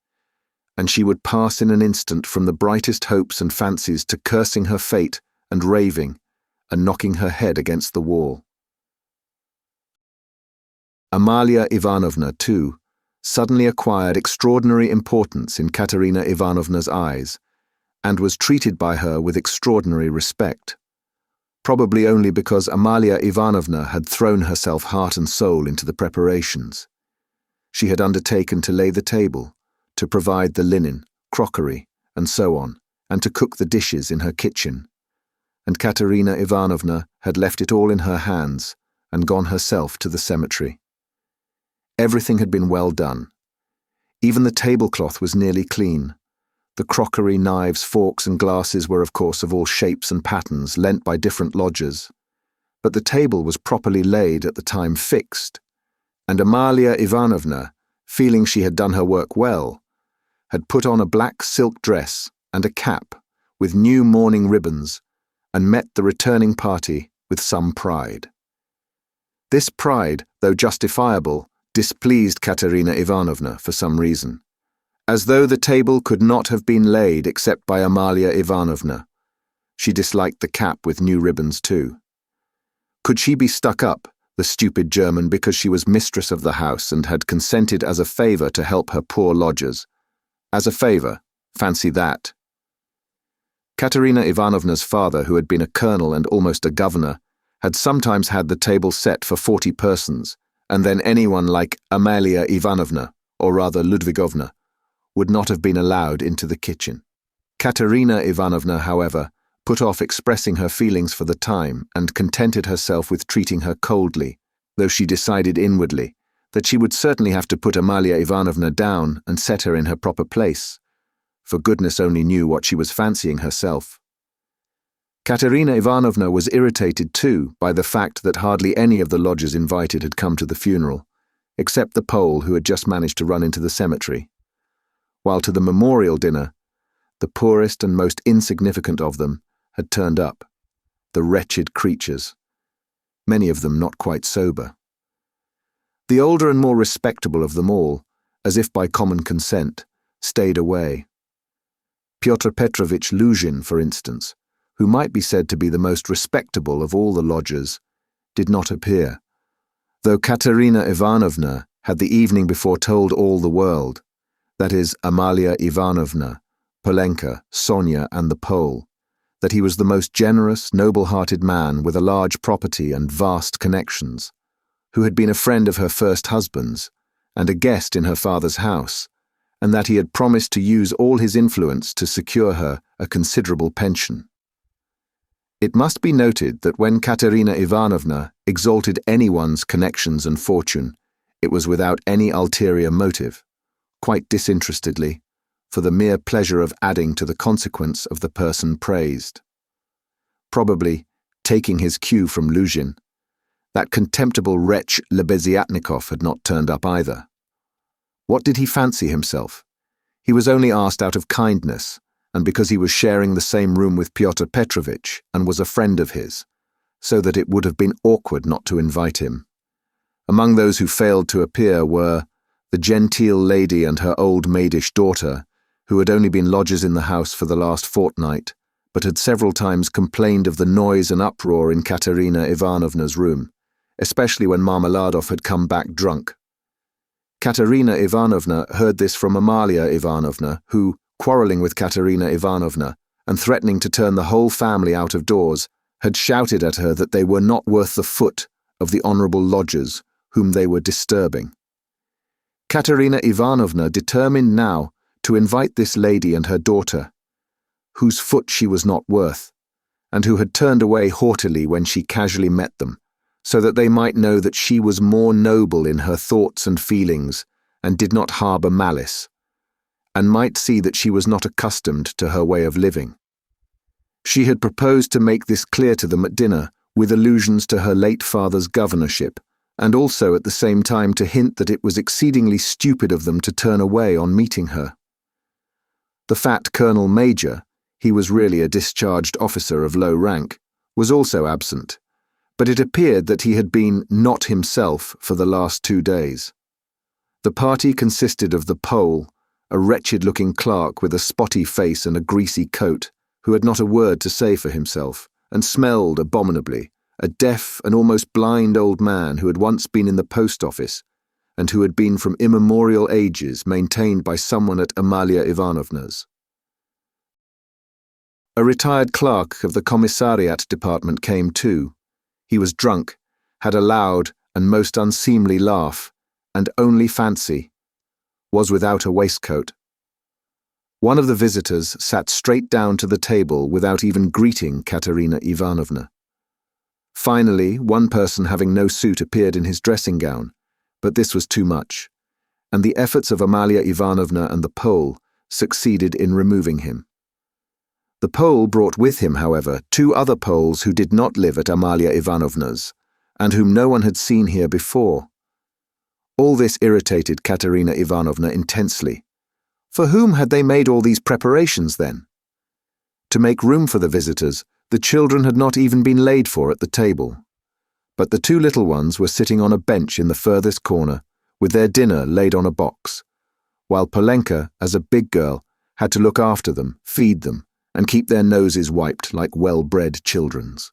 and she would pass in an instant from the brightest hopes and fancies to cursing her fate and raving, and knocking her head against the wall. Amalia Ivanovna, too, suddenly acquired extraordinary importance in Katerina Ivanovna's eyes, and was treated by her with extraordinary respect, probably only because Amalia Ivanovna had thrown herself heart and soul into the preparations. She had undertaken to lay the table, to provide the linen, crockery, and so on, and to cook the dishes in her kitchen, and Katerina Ivanovna had left it all in her hands and gone herself to the cemetery. Everything had been well done. Even the tablecloth was nearly clean. The crockery, knives, forks, and glasses were of course of all shapes and patterns, lent by different lodgers, but the table was properly laid at the time fixed, and Amalia Ivanovna, feeling she had done her work well, had put on a black silk dress and a cap with new mourning ribbons, and met the returning party with some pride. This pride, though justifiable, displeased Katerina Ivanovna for some reason. As though the table could not have been laid except by Amalia Ivanovna. She disliked the cap with new ribbons too. Could she be stuck up, the stupid German, because she was mistress of the house and had consented as a favour to help her poor lodgers? As a favour, fancy that. Katerina Ivanovna's father, who had been a colonel and almost a governor, had sometimes had the table set for 40 persons, and then anyone like Amalia Ivanovna, or rather Ludvigovna, would not have been allowed into the kitchen. Katerina Ivanovna, however, put off expressing her feelings for the time and contented herself with treating her coldly, though she decided inwardly that she would certainly have to put Amalia Ivanovna down and set her in her proper place, for goodness only knew what she was fancying herself. Katerina Ivanovna was irritated too by the fact that hardly any of the lodgers invited had come to the funeral, except the Pole who had just managed to run into the cemetery, while to the memorial dinner, the poorest and most insignificant of them had turned up, the wretched creatures, many of them not quite sober. The older and more respectable of them all, as if by common consent, stayed away. Pyotr Petrovitch Luzhin, for instance, who might be said to be the most respectable of all the lodgers, did not appear, though Katerina Ivanovna had the evening before told all the world, that is, Amalia Ivanovna, Polenka, Sonia, and the Pole, that he was the most generous, noble-hearted man with a large property and vast connections, who had been a friend of her first husband's and a guest in her father's house, and that he had promised to use all his influence to secure her a considerable pension. It must be noted that when Katerina Ivanovna exalted anyone's connections and fortune, it was without any ulterior motive, quite disinterestedly, for the mere pleasure of adding to the consequence of the person praised. Probably, taking his cue from Luzhin, that contemptible wretch Lebeziatnikov had not turned up either. What did he fancy himself? He was only asked out of kindness, and because he was sharing the same room with Pyotr Petrovitch and was a friend of his, so that it would have been awkward not to invite him. Among those who failed to appear were the genteel lady and her old maidish daughter, who had only been lodgers in the house for the last fortnight, but had several times complained of the noise and uproar in Katerina Ivanovna's room, especially when Marmeladov had come back drunk. Katerina Ivanovna heard this from Amalia Ivanovna, who, quarrelling with Katerina Ivanovna and threatening to turn the whole family out of doors, had shouted at her that they were not worth the foot of the honourable lodgers whom they were disturbing. Katerina Ivanovna determined now to invite this lady and her daughter, whose foot she was not worth, and who had turned away haughtily when she casually met them, so that they might know that she was more noble in her thoughts and feelings and did not harbour malice, and might see that she was not accustomed to her way of living. She had proposed to make this clear to them at dinner, with allusions to her late father's governorship, and also at the same time to hint that it was exceedingly stupid of them to turn away on meeting her. The fat Colonel Major, he was really a discharged officer of low rank, was also absent, but it appeared that he had been not himself for the last 2 days. The party consisted of the Pole, a wretched-looking clerk with a spotty face and a greasy coat, who had not a word to say for himself, and smelled abominably, a deaf and almost blind old man who had once been in the post office, and who had been from immemorial ages maintained by someone at Amalia Ivanovna's. A retired clerk of the commissariat department came too. He was drunk, had a loud and most unseemly laugh, and only fancy, was without a waistcoat. One of the visitors sat straight down to the table without even greeting Katerina Ivanovna. Finally, one person having no suit appeared in his dressing gown, but this was too much, and the efforts of Amalia Ivanovna and the Pole succeeded in removing him. The Pole brought with him, however, 2 other Poles who did not live at Amalia Ivanovna's, and whom no one had seen here before. All this irritated Katerina Ivanovna intensely. For whom had they made all these preparations, then? To make room for the visitors, the children had not even been laid for at the table. But the 2 little ones were sitting on a bench in the furthest corner, with their dinner laid on a box, while Polenka, as a big girl, had to look after them, feed them, and keep their noses wiped like well-bred children's.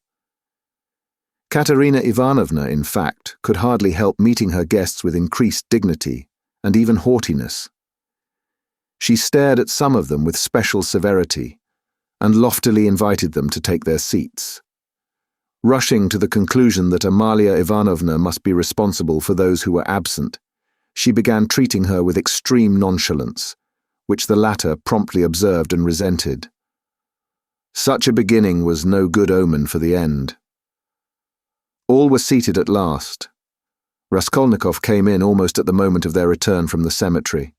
Katerina Ivanovna, in fact, could hardly help meeting her guests with increased dignity, and even haughtiness. She stared at some of them with special severity, and loftily invited them to take their seats. Rushing to the conclusion that Amalia Ivanovna must be responsible for those who were absent, she began treating her with extreme nonchalance, which the latter promptly observed and resented. Such a beginning was no good omen for the end. All were seated at last. Raskolnikov came in almost at the moment of their return from the cemetery.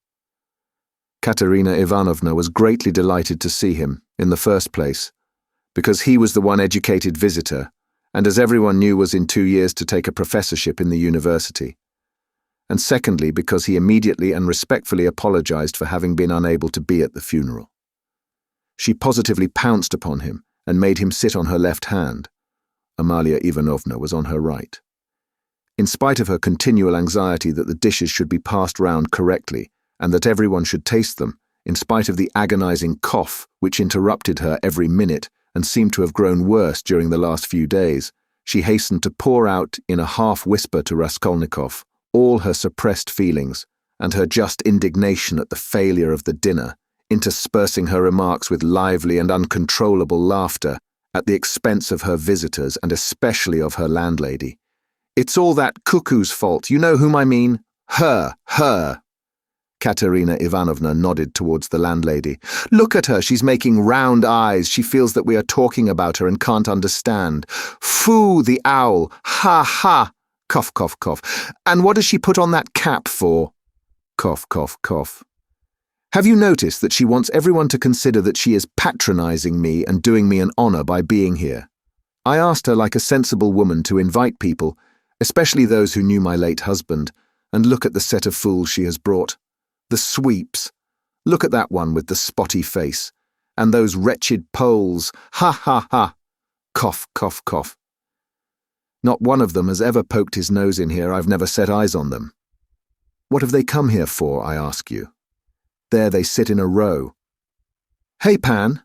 Katerina Ivanovna was greatly delighted to see him, in the first place, because he was the one educated visitor, and as everyone knew was in 2 years to take a professorship in the university, and secondly because he immediately and respectfully apologized for having been unable to be at the funeral. She positively pounced upon him and made him sit on her left hand. Amalia Ivanovna was on her right. In spite of her continual anxiety that the dishes should be passed round correctly, and that everyone should taste them, in spite of the agonizing cough which interrupted her every minute and seemed to have grown worse during the last few days, she hastened to pour out in a half-whisper to Raskolnikov all her suppressed feelings and her just indignation at the failure of the dinner, interspersing her remarks with lively and uncontrollable laughter at the expense of her visitors and especially of her landlady. "It's all that cuckoo's fault, you know whom I mean? Her! Katerina Ivanovna nodded towards the landlady. "Look at her, she's making round eyes. She feels that we are talking about her and can't understand. Foo, the owl! Ha, ha! Cough, cough, cough. And what does she put on that cap for? Cough, cough, cough. Have you noticed that she wants everyone to consider that she is patronizing me and doing me an honor by being here? I asked her like a sensible woman to invite people, especially those who knew my late husband, and look at the set of fools she has brought. The sweeps. Look at that one with the spotty face. And those wretched Poles. Ha, ha, ha. Cough, cough, cough. Not one of them has ever poked his nose in here. I've never set eyes on them. What have they come here for, I ask you? There they sit in a row, "Hey, Pan,"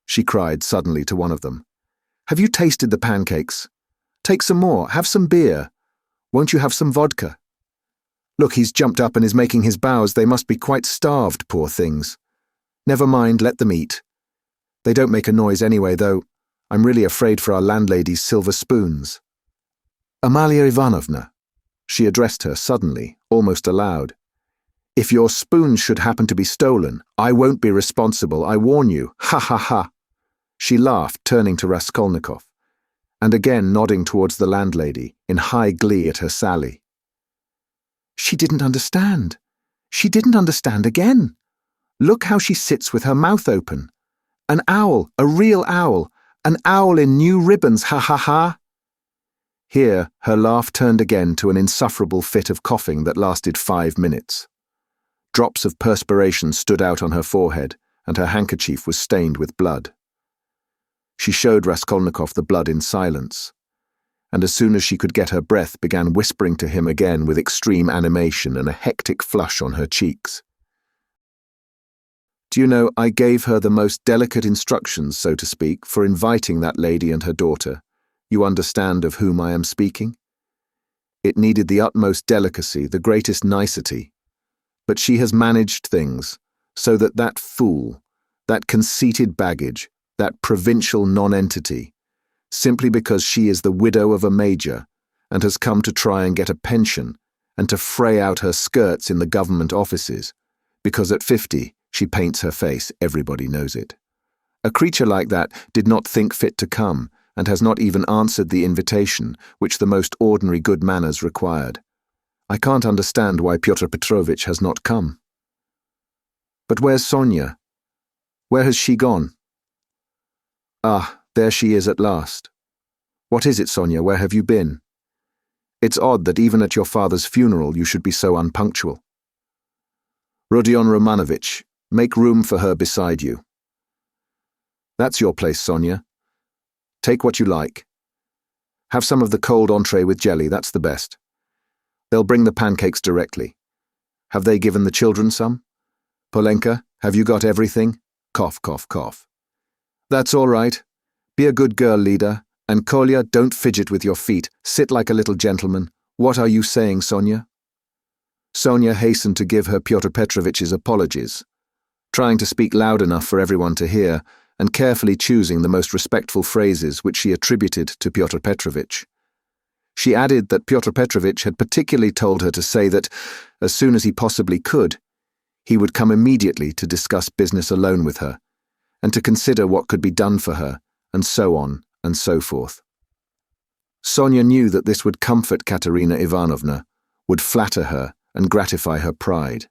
she cried suddenly to one of them. "Have you tasted the pancakes? Take some more, have some beer. Won't you have some vodka? Look, he's jumped up and is making his bows. They must be quite starved, poor things. Never mind, let them eat. They don't make a noise anyway, though. I'm really afraid for our landlady's silver spoons." "Amalia Ivanovna," she addressed her suddenly, almost aloud. "If your spoons should happen to be stolen, I won't be responsible, I warn you. Ha ha ha." She laughed, turning to Raskolnikov, and again nodding towards the landlady, in high glee at her sally. She didn't understand. She didn't understand again. Look how she sits with her mouth open. An owl, a real owl, an owl in new ribbons, ha ha ha. Here, her laugh turned again to an insufferable fit of coughing that lasted 5 minutes. Drops of perspiration stood out on her forehead, and her handkerchief was stained with blood. She showed Raskolnikov the blood in silence, and as soon as she could get her breath began whispering to him again with extreme animation and a hectic flush on her cheeks. "Do you know, I gave her the most delicate instructions, so to speak, for inviting that lady and her daughter. You understand of whom I am speaking? It needed the utmost delicacy, the greatest nicety. But she has managed things so that that fool, that conceited baggage, that provincial nonentity, simply because she is the widow of a major and has come to try and get a pension and to fray out her skirts in the government offices, because at 50 she paints her face, everybody knows it. A creature like that did not think fit to come, and has not even answered the invitation which the most ordinary good manners required. I can't understand why Pyotr Petrovitch has not come. But where's Sonia? Where has she gone? Ah, there she is at last. What is it, Sonia? Where have you been? It's odd that even at your father's funeral you should be so unpunctual. Rodion Romanovitch, make room for her beside you. That's your place, Sonia. Take what you like. Have some of the cold entree with jelly, that's the best. They'll bring the pancakes directly. Have they given the children some? Polenka, have you got everything? Cough, cough, cough. That's all right. Be a good girl, Lida. And Kolya, don't fidget with your feet. Sit like a little gentleman. What are you saying, Sonia? Sonia hastened to give her Pyotr Petrovitch's apologies, trying to speak loud enough for everyone to hear, and carefully choosing the most respectful phrases which she attributed to Pyotr Petrovitch. She added that Pyotr Petrovitch had particularly told her to say that, as soon as he possibly could, he would come immediately to discuss business alone with her, and to consider what could be done for her, and so on and so forth. Sonia knew that this would comfort Katerina Ivanovna, would flatter her and gratify her pride.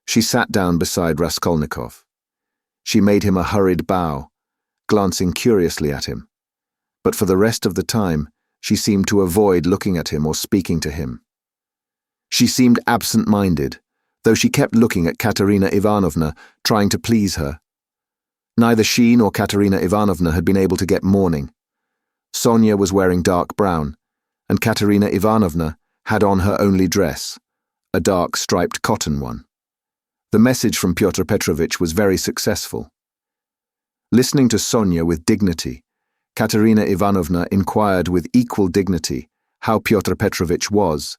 She sat down beside Raskolnikov. She made him a hurried bow, glancing curiously at him, but for the rest of the time she seemed to avoid looking at him or speaking to him. She seemed absent-minded, though she kept looking at Katerina Ivanovna, trying to please her. Neither she nor Katerina Ivanovna had been able to get mourning. Sonia was wearing dark brown, and Katerina Ivanovna had on her only dress, a dark striped cotton one. The message from Pyotr Petrovitch was very successful. Listening to Sonia with dignity, Katerina Ivanovna inquired with equal dignity how Pyotr Petrovitch was,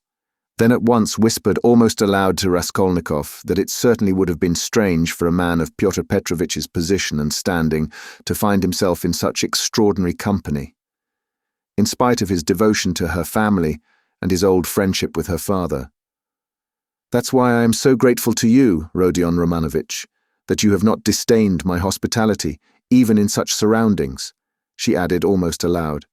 then at once whispered almost aloud to Raskolnikov that it certainly would have been strange for a man of Pyotr Petrovitch's position and standing to find himself in such extraordinary company. In spite of his devotion to her family and his old friendship with her father. That's why I am so grateful to you, Rodion Romanovitch, that you have not disdained my hospitality, even in such surroundings, she added almost aloud.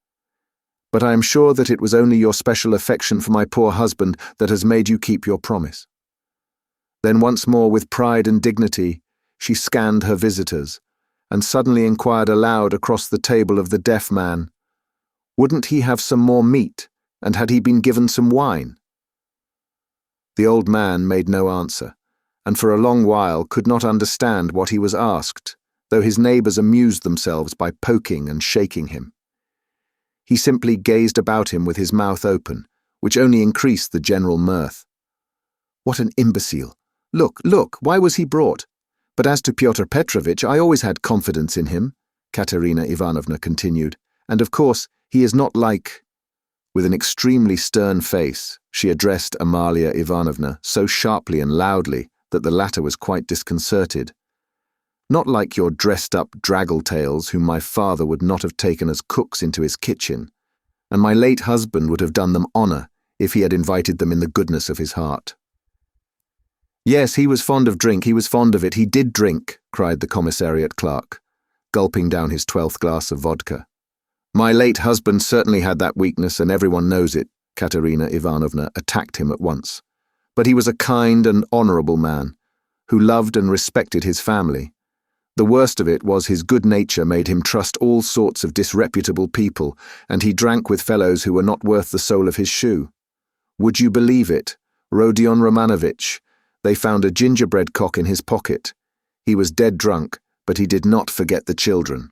But I am sure that it was only your special affection for my poor husband that has made you keep your promise. Then once more with pride and dignity, she scanned her visitors, and suddenly inquired aloud across the table of the deaf man, wouldn't he have some more meat, and had he been given some wine? The old man made no answer, and for a long while could not understand what he was asked, though his neighbours amused themselves by poking and shaking him. He simply gazed about him with his mouth open, which only increased the general mirth. What an imbecile! Look, look, why was he brought? But as to Pyotr Petrovitch, I always had confidence in him, Katerina Ivanovna continued, and of course, he is not like— With an extremely stern face, she addressed Amalia Ivanovna so sharply and loudly that the latter was quite disconcerted. Not like your dressed-up draggle-tails whom my father would not have taken as cooks into his kitchen, and my late husband would have done them honour if he had invited them in the goodness of his heart. Yes, he was fond of drink, he was fond of it, he did drink, cried the commissariat clerk, gulping down his 12th glass of vodka. My late husband certainly had that weakness, and everyone knows it, Katerina Ivanovna attacked him at once. But he was a kind and honourable man, who loved and respected his family. The worst of it was his good nature made him trust all sorts of disreputable people, and he drank with fellows who were not worth the sole of his shoe. Would you believe it? Rodion Romanovitch, they found a gingerbread cock in his pocket. He was dead drunk, but he did not forget the children.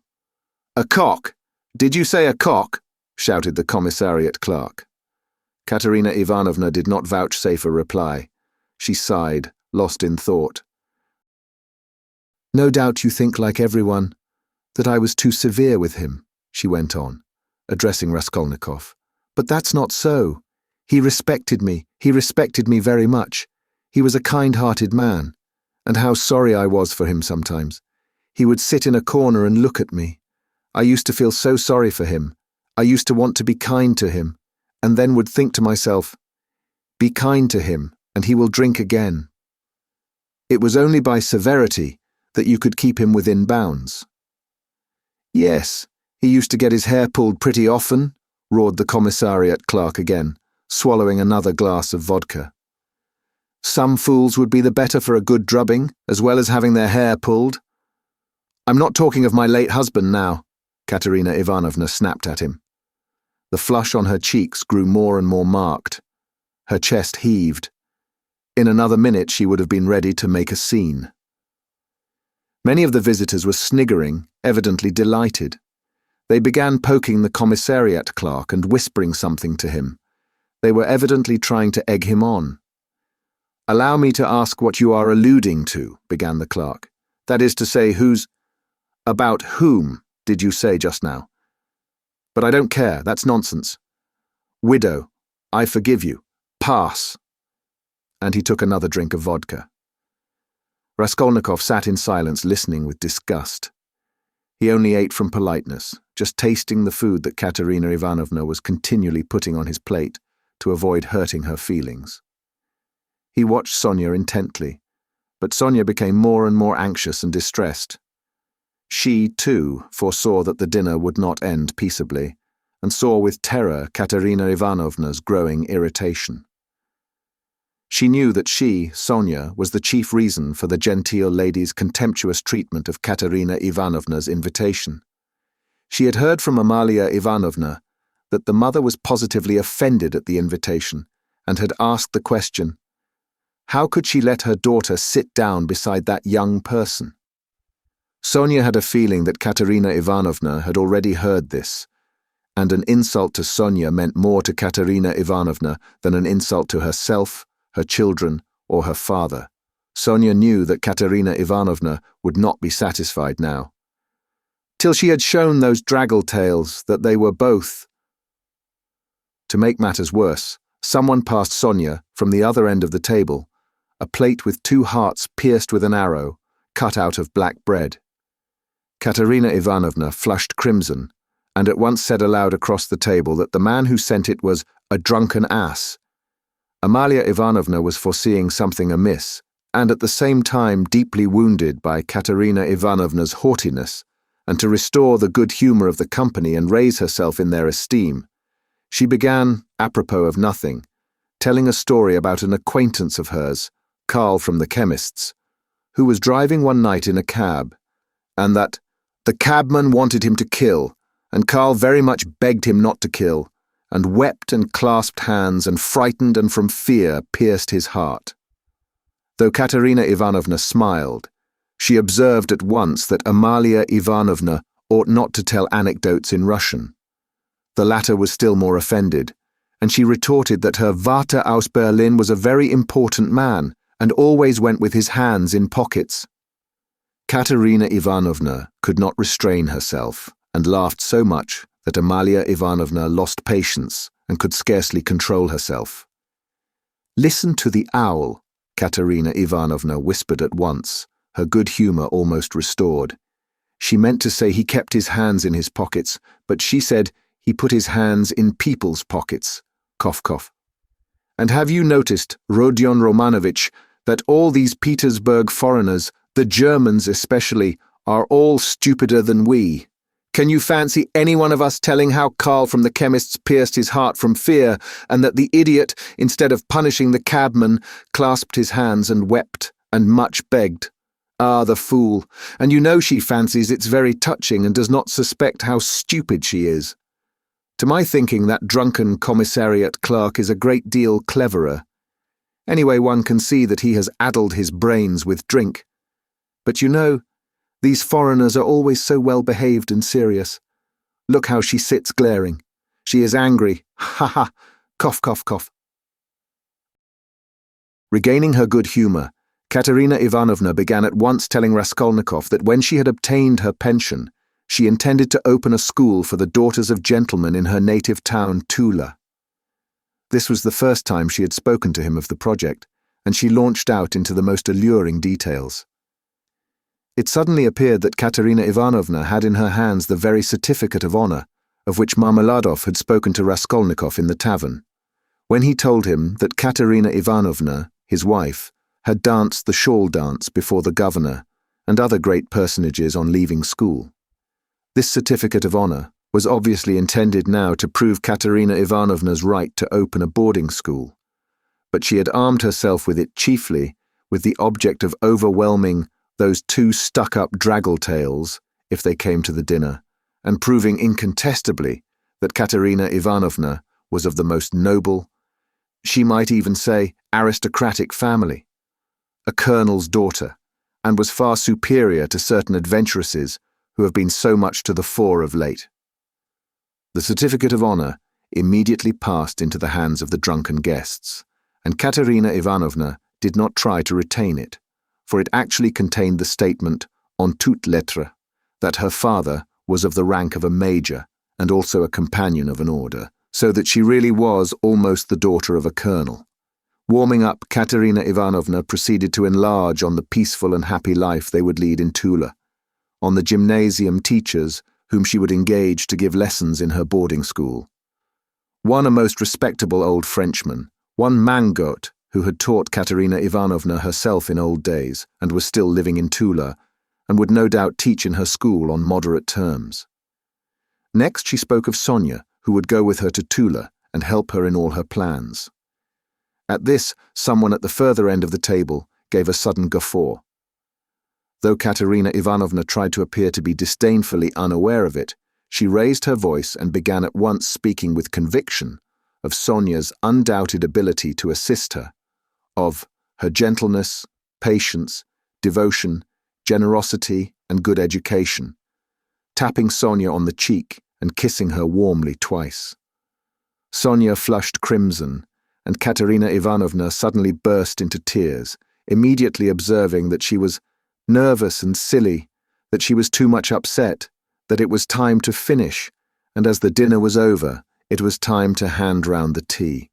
A cock? Did you say a cock? Shouted the commissariat clerk. Katerina Ivanovna did not vouchsafe a reply. She sighed, lost in thought. No doubt you think, like everyone, that I was too severe with him, she went on, addressing Raskolnikov. But that's not so. He respected me very much. He was a kind-hearted man, and how sorry I was for him sometimes. He would sit in a corner and look at me. I used to feel so sorry for him. I used to want to be kind to him, and then would think to myself, be kind to him, and he will drink again. It was only by severity that you could keep him within bounds. Yes, he used to get his hair pulled pretty often, roared the commissariat clerk again, swallowing another glass of vodka. Some fools would be the better for a good drubbing, as well as having their hair pulled. I'm not talking of my late husband now, Katerina Ivanovna snapped at him. The flush on her cheeks grew more and more marked. Her chest heaved. In another minute she would have been ready to make a scene. Many of the visitors were sniggering, evidently delighted. They began poking the commissariat clerk and whispering something to him. They were evidently trying to egg him on. Allow me to ask what you are alluding to, began the clerk. That is to say, about whom did you say just now? But I don't care, that's nonsense. Widow, I forgive you. Pass. And he took another drink of vodka. Raskolnikov sat in silence, listening with disgust. He only ate from politeness, just tasting the food that Katerina Ivanovna was continually putting on his plate to avoid hurting her feelings. He watched Sonia intently, but Sonia became more and more anxious and distressed. She, too, foresaw that the dinner would not end peaceably, and saw with terror Katerina Ivanovna's growing irritation. She knew that she, Sonia, was the chief reason for the genteel lady's contemptuous treatment of Katerina Ivanovna's invitation. She had heard from Amalia Ivanovna that the mother was positively offended at the invitation and had asked the question, how could she let her daughter sit down beside that young person? Sonia had a feeling that Katerina Ivanovna had already heard this, and an insult to Sonia meant more to Katerina Ivanovna than an insult to herself, her children, or her father. Sonia knew that Katerina Ivanovna would not be satisfied now. Till she had shown those draggle-tails that they were both. To make matters worse, someone passed Sonia, from the other end of the table, a plate with 2 hearts pierced with an arrow, cut out of black bread. Katerina Ivanovna flushed crimson, and at once said aloud across the table that the man who sent it was a drunken ass. Amalia Ivanovna was foreseeing something amiss, and at the same time deeply wounded by Katerina Ivanovna's haughtiness, and to restore the good humour of the company and raise herself in their esteem. She began, apropos of nothing, telling a story about an acquaintance of hers, Karl from the chemist's, who was driving one night in a cab, and that the cabman wanted him to kill, and Karl very much begged him not to kill, and wept and clasped hands and frightened and from fear pierced his heart. Though Katerina Ivanovna smiled, she observed at once that Amalia Ivanovna ought not to tell anecdotes in Russian. The latter was still more offended, and she retorted that her Vater aus Berlin was a very important man, and always went with his hands in pockets. Katerina Ivanovna could not restrain herself and laughed so much that Amalia Ivanovna lost patience and could scarcely control herself. "Listen to the owl," Katerina Ivanovna whispered at once, her good humour almost restored. She meant to say he kept his hands in his pockets, but she said he put his hands in people's pockets. Cough, cough. "And have you noticed, Rodion Romanovich, that all these Petersburg foreigners, the Germans especially, are all stupider than we? Can you fancy any one of us telling how Karl from the chemist's pierced his heart from fear, and that the idiot, instead of punishing the cabman, clasped his hands and wept, and much begged? Ah, the fool! And you know she fancies it's very touching and does not suspect how stupid she is. To my thinking, that drunken commissariat clerk is a great deal cleverer. Anyway, one can see that he has addled his brains with drink. But you know, these foreigners are always so well behaved and serious. Look how she sits glaring. She is angry. Ha ha! Cough, cough, cough." Regaining her good humour, Katerina Ivanovna began at once telling Raskolnikov that when she had obtained her pension, she intended to open a school for the daughters of gentlemen in her native town, Tula. This was the first time she had spoken to him of the project, and she launched out into the most alluring details. It suddenly appeared that Katerina Ivanovna had in her hands the very certificate of honour, of which Marmeladov had spoken to Raskolnikov in the tavern, when he told him that Katerina Ivanovna, his wife, had danced the shawl dance before the governor and other great personages on leaving school. This certificate of honour was obviously intended now to prove Katerina Ivanovna's right to open a boarding school, but she had armed herself with it chiefly with the object of overwhelming those two stuck-up draggle-tails if they came to the dinner, and proving incontestably that Katerina Ivanovna was of the most noble, she might even say aristocratic family, a colonel's daughter, and was far superior to certain adventuresses who have been so much to the fore of late. The certificate of honour immediately passed into the hands of the drunken guests, and Katerina Ivanovna did not try to retain it, for it actually contained the statement, en toutes lettres, that her father was of the rank of a major and also a companion of an order, so that she really was almost the daughter of a colonel. Warming up, Katerina Ivanovna proceeded to enlarge on the peaceful and happy life they would lead in Tula, on the gymnasium teachers whom she would engage to give lessons in her boarding school. One a most respectable old Frenchman, one Mangot, who had taught Katerina Ivanovna herself in old days and was still living in Tula, and would no doubt teach in her school on moderate terms. Next she spoke of Sonia, who would go with her to Tula and help her in all her plans. At this, someone at the further end of the table gave a sudden guffaw. Though Katerina Ivanovna tried to appear to be disdainfully unaware of it, she raised her voice and began at once speaking with conviction of Sonia's undoubted ability to assist her, of her gentleness, patience, devotion, generosity, and good education, tapping Sonia on the cheek and kissing her warmly twice. Sonia flushed crimson, and Katerina Ivanovna suddenly burst into tears, immediately observing that she was nervous and silly, that she was too much upset, that it was time to finish, and as the dinner was over, it was time to hand round the tea.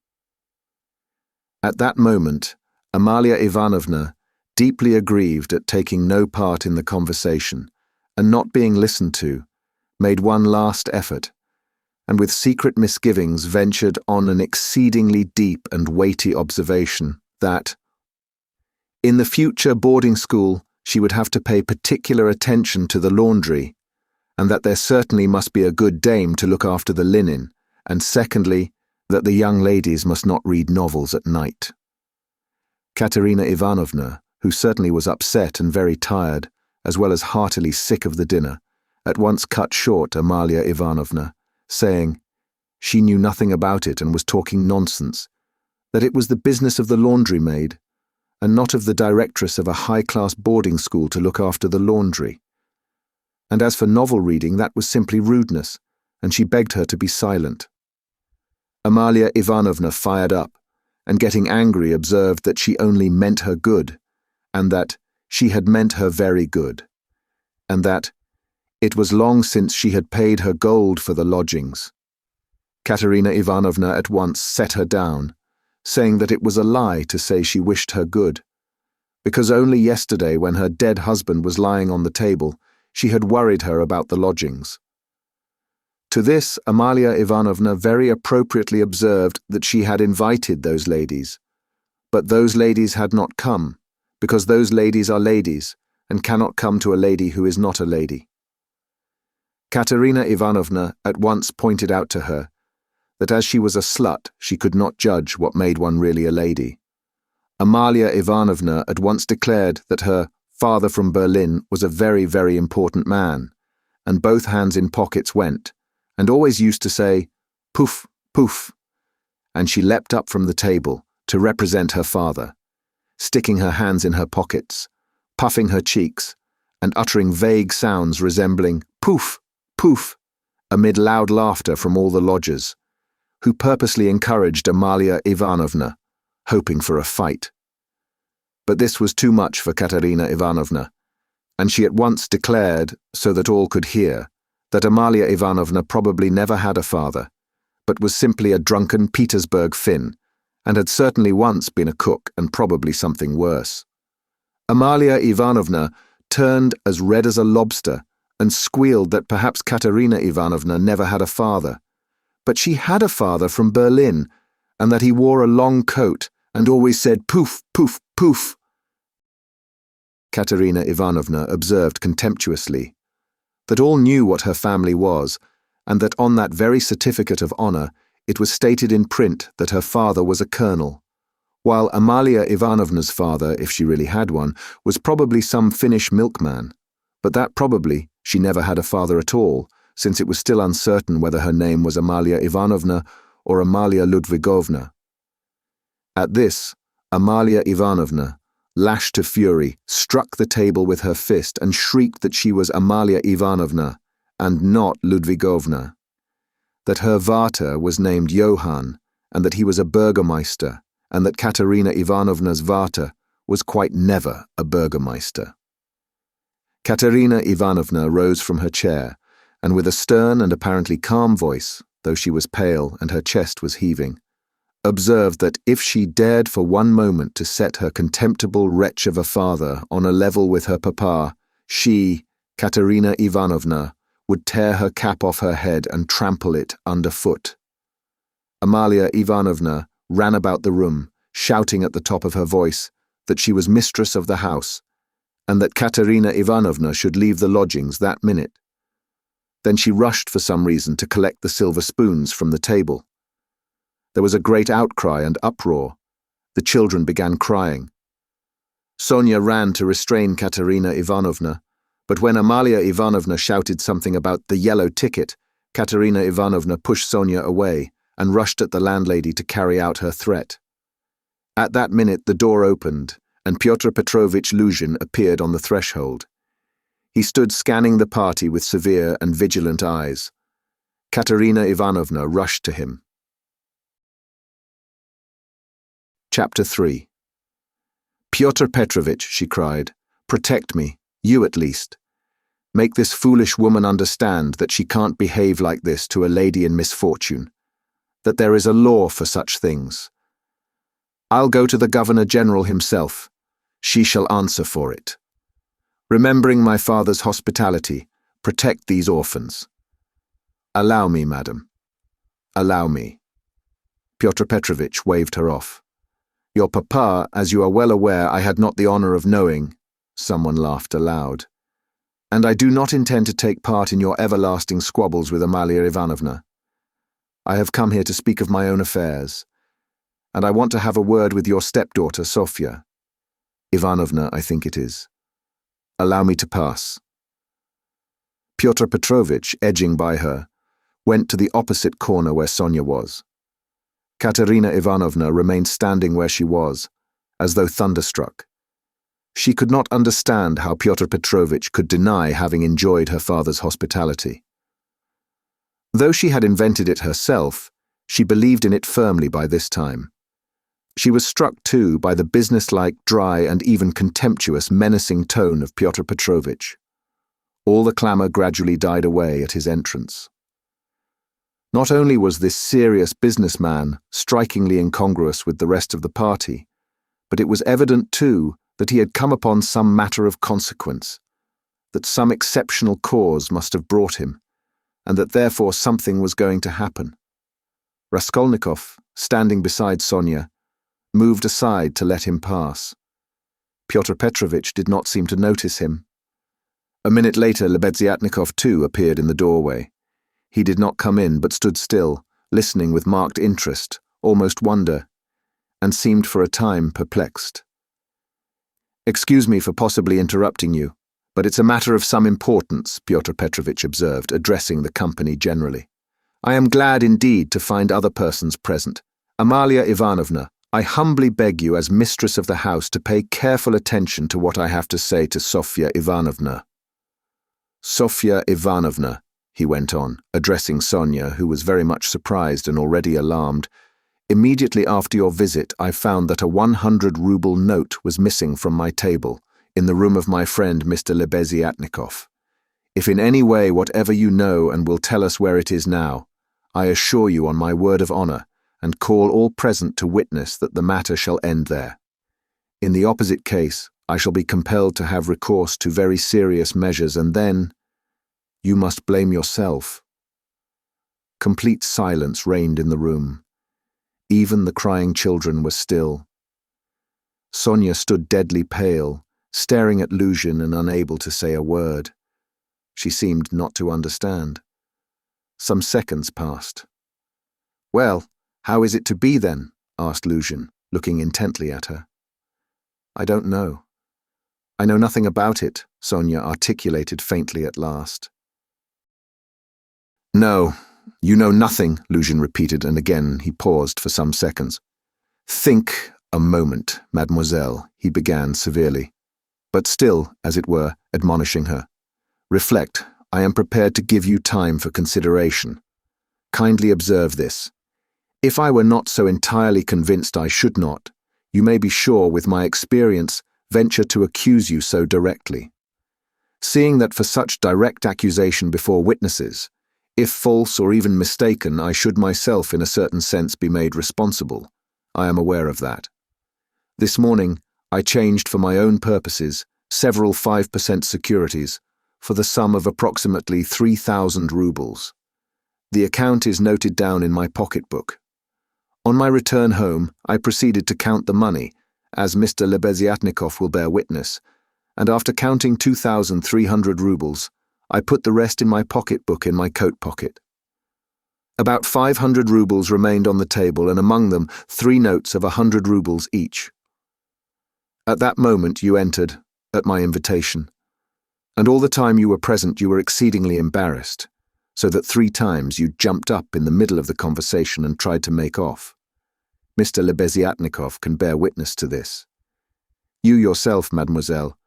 At that moment, Amalia Ivanovna, deeply aggrieved at taking no part in the conversation and not being listened to, made one last effort, and with secret misgivings ventured on an exceedingly deep and weighty observation that, in the future boarding school, she would have to pay particular attention to the laundry, and that there certainly must be a good dame to look after the linen, and secondly, that the young ladies must not read novels at night. Katerina Ivanovna, who certainly was upset and very tired, as well as heartily sick of the dinner, at once cut short Amalia Ivanovna, saying she knew nothing about it and was talking nonsense, that it was the business of the laundry maid, and not of the directress of a high-class boarding school to look after the laundry. And as for novel reading, that was simply rudeness, and she begged her to be silent. Amalia Ivanovna fired up, and getting angry observed that she only meant her good, and that she had meant her very good, and that it was long since she had paid her gold for the lodgings. Katerina Ivanovna at once set her down, saying that it was a lie to say she wished her good, because only yesterday, when her dead husband was lying on the table, she had worried her about the lodgings. To this, Amalia Ivanovna very appropriately observed that she had invited those ladies, but those ladies had not come, because those ladies are ladies, and cannot come to a lady who is not a lady. Katerina Ivanovna at once pointed out to her that as she was a slut, she could not judge what made one really a lady. Amalia Ivanovna at once declared that her father from Berlin was a very, very important man, and both hands in pockets went, and always used to say, "Poof, poof," and she leapt up from the table to represent her father, sticking her hands in her pockets, puffing her cheeks, and uttering vague sounds resembling "poof, poof," amid loud laughter from all the lodgers, who purposely encouraged Amalia Ivanovna, hoping for a fight. But this was too much for Katerina Ivanovna, and she at once declared, so that all could hear, that Amalia Ivanovna probably never had a father, but was simply a drunken Petersburg Finn, and had certainly once been a cook and probably something worse. Amalia Ivanovna turned as red as a lobster and squealed that perhaps Katerina Ivanovna never had a father, but she had a father from Berlin, and that he wore a long coat and always said "poof, poof, poof." Katerina Ivanovna observed contemptuously that all knew what her family was, and that on that very certificate of honor it was stated in print that her father was a colonel, while Amalia Ivanovna's father, if she really had one, was probably some Finnish milkman, but that probably she never had a father at all, since it was still uncertain whether her name was Amalia Ivanovna or Amalia Ludwigovna. At this, Amalia Ivanovna, lashed to fury, struck the table with her fist and shrieked that she was Amalia Ivanovna and not Ludwigovna, that her Vater was named Johann, and that he was a burgomeister, and that Katerina Ivanovna's Vater was quite never a burgomeister. Katerina Ivanovna rose from her chair, and with a stern and apparently calm voice, though she was pale and her chest was heaving, observed that if she dared for one moment to set her contemptible wretch of a father on a level with her papa, she, Katerina Ivanovna, would tear her cap off her head and trample it underfoot. Amalia Ivanovna ran about the room, shouting at the top of her voice that she was mistress of the house, and that Katerina Ivanovna should leave the lodgings that minute. Then she rushed for some reason to collect the silver spoons from the table. There was a great outcry and uproar. The children began crying. Sonia ran to restrain Katerina Ivanovna, but when Amalia Ivanovna shouted something about the yellow ticket, Katerina Ivanovna pushed Sonia away and rushed at the landlady to carry out her threat. At that minute the door opened, and Pyotr Petrovitch Luzhin appeared on the threshold. He stood scanning the party with severe and vigilant eyes. Katerina Ivanovna rushed to him. Chapter 3. "Pyotr Petrovitch," she cried, "protect me, you at least. Make this foolish woman understand that she can't behave like this to a lady in misfortune, that there is a law for such things. I'll go to the Governor-General himself. She shall answer for it. Remembering my father's hospitality, protect these orphans. Allow me, madam. Allow me." Pyotr Petrovitch waved her off. "Your papa, as you are well aware, I had not the honor of knowing." Someone laughed aloud. "And I do not intend to take part in your everlasting squabbles with Amalia Ivanovna. I have come here to speak of my own affairs, and I want to have a word with your stepdaughter, Sofya. Ivanovna, I think it is. Allow me to pass." Pyotr Petrovitch, edging by her, went to the opposite corner where Sonia was. Katerina Ivanovna remained standing where she was, as though thunderstruck. She could not understand how Pyotr Petrovitch could deny having enjoyed her father's hospitality. Though she had invented it herself, she believed in it firmly by this time. She was struck, too, by the businesslike, dry, and even contemptuous, menacing tone of Pyotr Petrovitch. All the clamour gradually died away at his entrance. Not only was this serious businessman strikingly incongruous with the rest of the party, but it was evident too that he had come upon some matter of consequence, that some exceptional cause must have brought him, and that therefore something was going to happen. Raskolnikov, standing beside Sonia, moved aside to let him pass. Pyotr Petrovitch did not seem to notice him. A minute later, Lebeziatnikov too appeared in the doorway. He did not come in, but stood still, listening with marked interest, almost wonder, and seemed for a time perplexed. "Excuse me for possibly interrupting you, but it's a matter of some importance," Pyotr Petrovitch observed, addressing the company generally. "I am glad indeed to find other persons present. Amalia Ivanovna, I humbly beg you as mistress of the house to pay careful attention to what I have to say to Sofya Ivanovna." "Sofya Ivanovna," he went on, addressing Sonia, who was very much surprised and already alarmed, "immediately after your visit I found that a 100-ruble note was missing from my table, in the room of my friend Mr. Lebeziatnikov. If in any way whatever you know and will tell us where it is now, I assure you on my word of honour, and call all present to witness that the matter shall end there. In the opposite case, I shall be compelled to have recourse to very serious measures, and then you must blame yourself." Complete silence reigned in the room. Even the crying children were still. Sonia stood deadly pale, staring at Luzhin and unable to say a word. She seemed not to understand. Some seconds passed. "Well, how is it to be then?" asked Luzhin, looking intently at her. "I don't know. I know nothing about it," Sonia articulated faintly at last. "No, you know nothing," Luzhin repeated, and again he paused for some seconds. "Think a moment, mademoiselle," he began severely, but still, as it were, admonishing her. "Reflect. I am prepared to give you time for consideration. Kindly observe this. If I were not so entirely convinced I should not, you may be sure, with my experience, venture to accuse you so directly. Seeing that for such direct accusation before witnesses, if false or even mistaken, I should myself in a certain sense be made responsible, I am aware of that. This morning, I changed for my own purposes several 5% securities for the sum of approximately 3,000 rubles. The account is noted down in my pocketbook. On my return home, I proceeded to count the money, as Mr. Lebeziatnikov will bear witness, and after counting 2,300 rubles, I put the rest in my pocketbook in my coat pocket. About 500 rubles remained on the table, and among them 3 notes of 100 rubles each. At that moment you entered, at my invitation, and all the time you were present you were exceedingly embarrassed, so that 3 times you jumped up in the middle of the conversation and tried to make off. Mr. Lebeziatnikov can bear witness to this. You yourself, mademoiselle,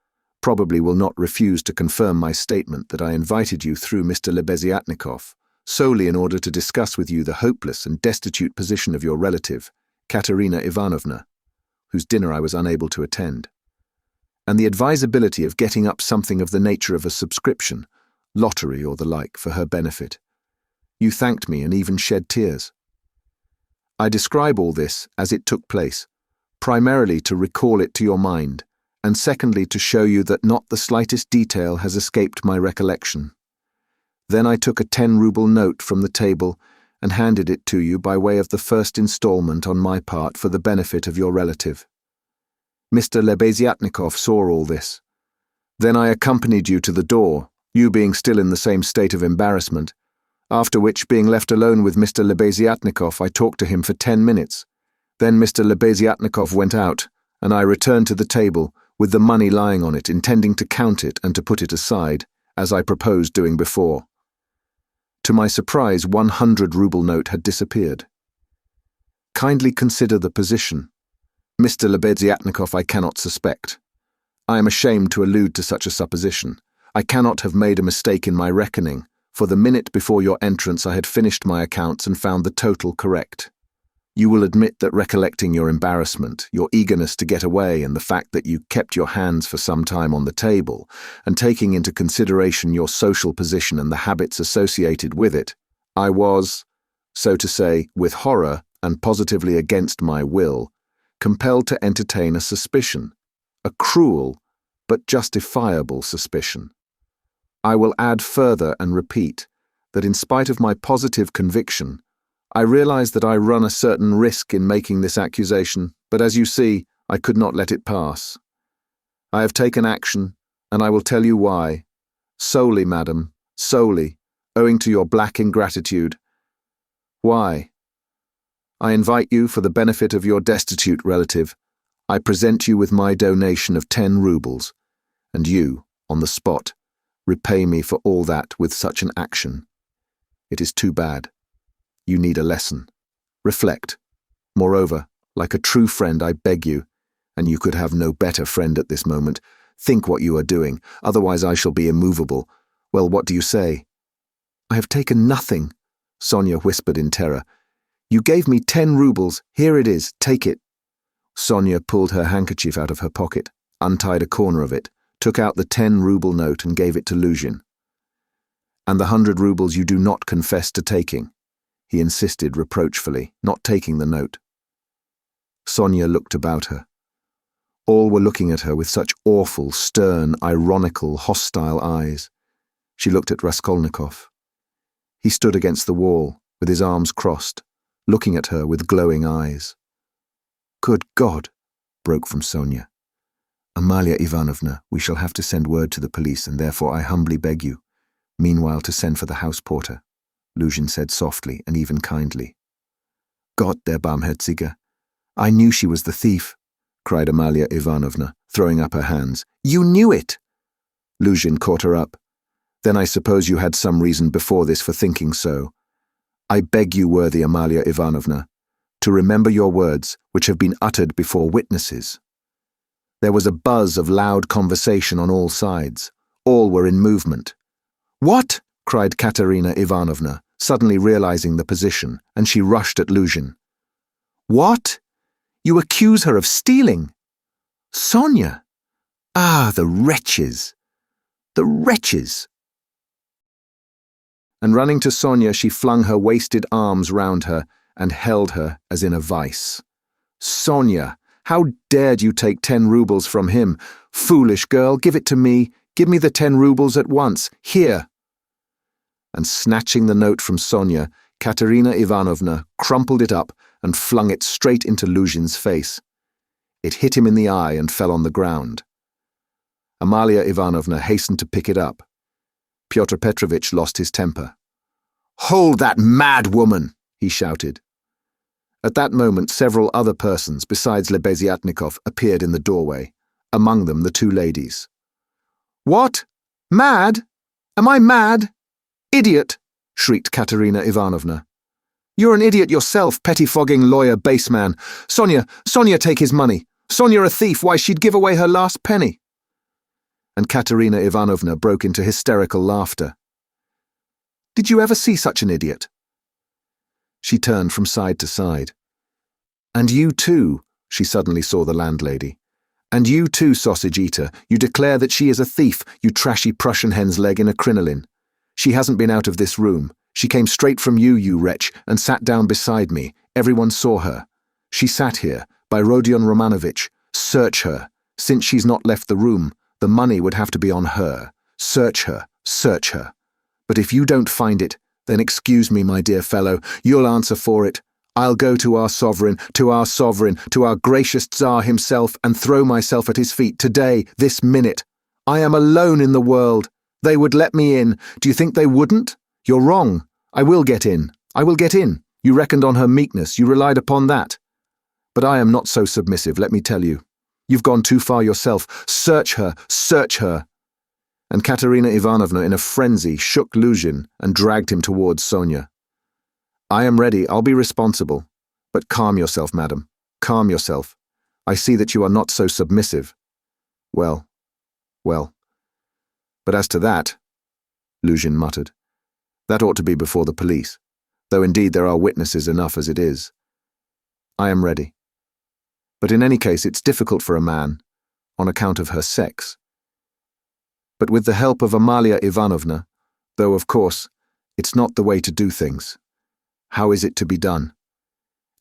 probably will not refuse to confirm my statement that I invited you through Mr. Lebeziatnikov solely in order to discuss with you the hopeless and destitute position of your relative, Katerina Ivanovna, whose dinner I was unable to attend, and the advisability of getting up something of the nature of a subscription, lottery or the like, for her benefit. You thanked me and even shed tears. I describe all this as it took place, primarily to recall it to your mind, and secondly to show you that not the slightest detail has escaped my recollection. Then I took a 10-ruble note from the table and handed it to you by way of the first installment on my part for the benefit of your relative. Mr. Lebeziatnikov saw all this. Then I accompanied you to the door, you being still in the same state of embarrassment, after which, being left alone with Mr. Lebeziatnikov, I talked to him for 10 minutes. Then Mr. Lebeziatnikov went out, and I returned to the table, with the money lying on it, intending to count it and to put it aside, as I proposed doing before. To my surprise, 100-ruble note had disappeared. Kindly consider the position. Mr. Lebeziatnikov I cannot suspect. I am ashamed to allude to such a supposition. I cannot have made a mistake in my reckoning, for the minute before your entrance I had finished my accounts and found the total correct. You will admit that recollecting your embarrassment, your eagerness to get away, and the fact that you kept your hands for some time on the table, and taking into consideration your social position and the habits associated with it, I was, so to say, with horror and positively against my will, compelled to entertain a suspicion, a cruel but justifiable suspicion. I will add further and repeat that in spite of my positive conviction, I realize that I run a certain risk in making this accusation, but as you see, I could not let it pass. I have taken action, and I will tell you why. Solely, madam, solely, owing to your black ingratitude. Why? I invite you, for the benefit of your destitute relative, I present you with my donation of 10 rubles, and you, on the spot, repay me for all that with such an action. It is too bad. You need a lesson. Reflect. Moreover, like a true friend, I beg you, and you could have no better friend at this moment, think what you are doing, otherwise I shall be immovable. Well, what do you say? I have taken nothing, Sonia whispered in terror. You gave me 10 rubles. Here it is. Take it. Sonia pulled her handkerchief out of her pocket, untied a corner of it, took out the 10-ruble note and gave it to Luzhin. And the 100 rubles you do not confess to taking, he insisted reproachfully, not taking the note. Sonia looked about her. All were looking at her with such awful, stern, ironical, hostile eyes. She looked at Raskolnikov. He stood against the wall, with his arms crossed, looking at her with glowing eyes. "Good God!" broke from Sonia. "Amalia Ivanovna, we shall have to send word to the police, and therefore I humbly beg you, meanwhile to send for the house porter," Luzhin said softly and even kindly. "Gott der Barmherzige! I knew she was the thief," cried Amalia Ivanovna, throwing up her hands. "You knew it!" Luzhin caught her up. "Then I suppose you had some reason before this for thinking so. I beg you, worthy Amalia Ivanovna, to remember your words, which have been uttered before witnesses." There was a buzz of loud conversation on all sides. All were in movement. "What?" cried Katerina Ivanovna, suddenly realizing the position, and she rushed at Luzhin. "What? You accuse her of stealing? Sonia! Ah, the wretches! The wretches!" And running to Sonia, she flung her wasted arms round her and held her as in a vice. "Sonia, how dared you take 10 rubles from him? Foolish girl, give it to me. Give me the 10 rubles at once. Here." And snatching the note from Sonia, Katerina Ivanovna crumpled it up and flung it straight into Luzhin's face. It hit him in the eye and fell on the ground. Amalia Ivanovna hastened to pick it up. Pyotr Petrovitch lost his temper. "Hold that mad woman!" he shouted. At that moment several other persons besides Lebeziatnikov appeared in the doorway, among them the 2 ladies. "What? Mad? Am I mad? Idiot!" shrieked Katerina Ivanovna. "You're an idiot yourself, pettifogging lawyer baseman. Sonia, take his money. Sonia a thief, why she'd give away her last penny." And Katerina Ivanovna broke into hysterical laughter. "Did you ever see such an idiot?" She turned from side to side. "And you too," she suddenly saw the landlady. "And you too, sausage eater, you declare that she is a thief, you trashy Prussian hen's leg in a crinoline. She hasn't been out of this room. She came straight from you, you wretch, and sat down beside me. Everyone saw her. She sat here, by Rodion Romanovitch. Search her. Since she's not left the room, the money would have to be on her. Search her, search her. But if you don't find it, then excuse me, my dear fellow, you'll answer for it. I'll go to our sovereign, to our gracious Tsar himself, and throw myself at his feet today, this minute. I am alone in the world. They would let me in. Do you think they wouldn't? You're wrong. I will get in. I will get in. You reckoned on her meekness. You relied upon that. But I am not so submissive, let me tell you. You've gone too far yourself. Search her, search her." And Katerina Ivanovna, in a frenzy, shook Luzhin and dragged him towards Sonia. "I am ready. I'll be responsible. But calm yourself, madam. Calm yourself. I see that you are not so submissive. Well. But as to that," Luzhin muttered, "that ought to be before the police, though indeed there are witnesses enough as it is. I am ready. But in any case, it's difficult for a man, on account of her sex. But with the help of Amalia Ivanovna, though of course, it's not the way to do things. How is it to be done?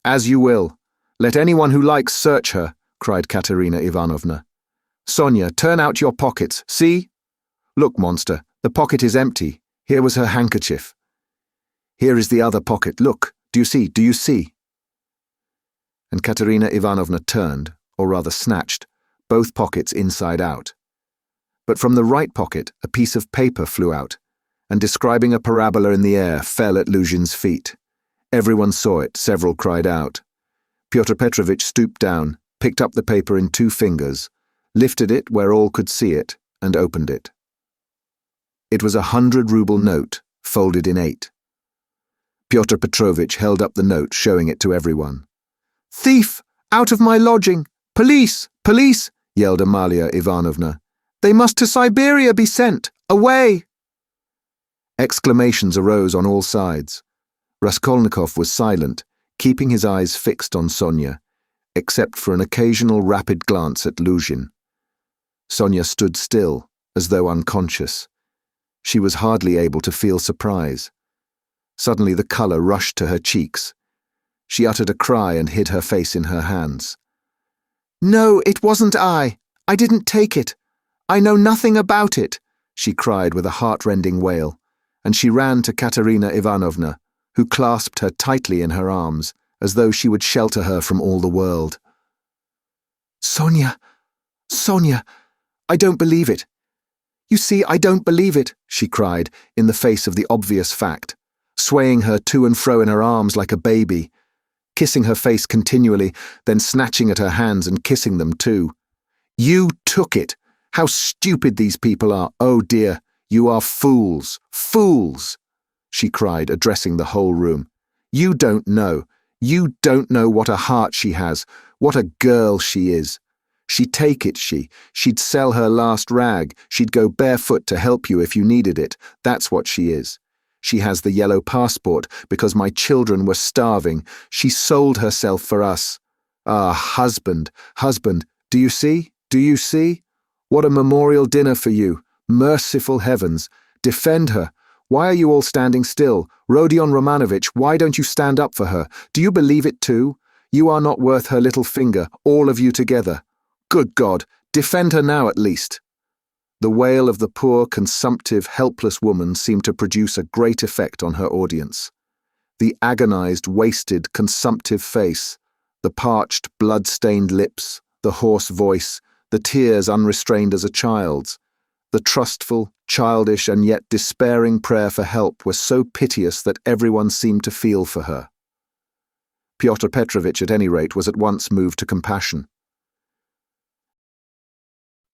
As you will. Let anyone who likes search her, cried Katerina Ivanovna. Sonia, turn out your pockets. See? Look, monster, the pocket is empty. Here was her handkerchief. Here is the other pocket. Look, do you see? Do you see? And Katerina Ivanovna turned, or rather snatched, both pockets inside out. But from the right pocket a piece of paper flew out, and describing a parabola in the air fell at Luzhin's feet. Everyone saw it, several cried out. Pyotr Petrovitch stooped down, picked up the paper in 2 fingers, lifted it where all could see it, and opened it. It was a 100-ruble note, folded in 8. Pyotr Petrovitch held up the note, showing it to everyone. "Thief! Out of my lodging! Police! Police!" yelled Amalia Ivanovna. "They must to Siberia be sent! Away!" Exclamations arose on all sides. Raskolnikov was silent, keeping his eyes fixed on Sonia, except for an occasional rapid glance at Luzhin. Sonia stood still, as though unconscious. She was hardly able to feel surprise. Suddenly the colour rushed to her cheeks. She uttered a cry and hid her face in her hands. "No, it wasn't I. I didn't take it. I know nothing about it," she cried with a heart-rending wail, and she ran to Katerina Ivanovna, who clasped her tightly in her arms, as though she would shelter her from all the world. "Sonia, Sonia, I don't believe it. You see, I don't believe it," she cried, in the face of the obvious fact, swaying her to and fro in her arms like a baby, kissing her face continually, then snatching at her hands and kissing them too. "You took it! How stupid these people are! Oh dear, you are fools! Fools!" she cried, addressing the whole room. You don't know what a heart she has, what a girl she is. She'd take it, she'd sell her last rag, she'd go barefoot to help you if you needed it. That's what she is. She has the yellow passport because my children were starving. She sold herself for us. Ah, husband, do you see? Do you see? What a memorial dinner for you. Merciful heavens. Defend her. Why are you all standing still? Rodion Romanovich, why don't you stand up for her? Do you believe it too? You are not worth her little finger, all of you together. Good God, defend her now at least. The wail of the poor, consumptive, helpless woman seemed to produce a great effect on her audience. The agonized, wasted, consumptive face, the parched, blood-stained lips, the hoarse voice, the tears unrestrained as a child's, the trustful, childish and yet despairing prayer for help were so piteous that everyone seemed to feel for her. Pyotr Petrovitch, at any rate, was at once moved to compassion.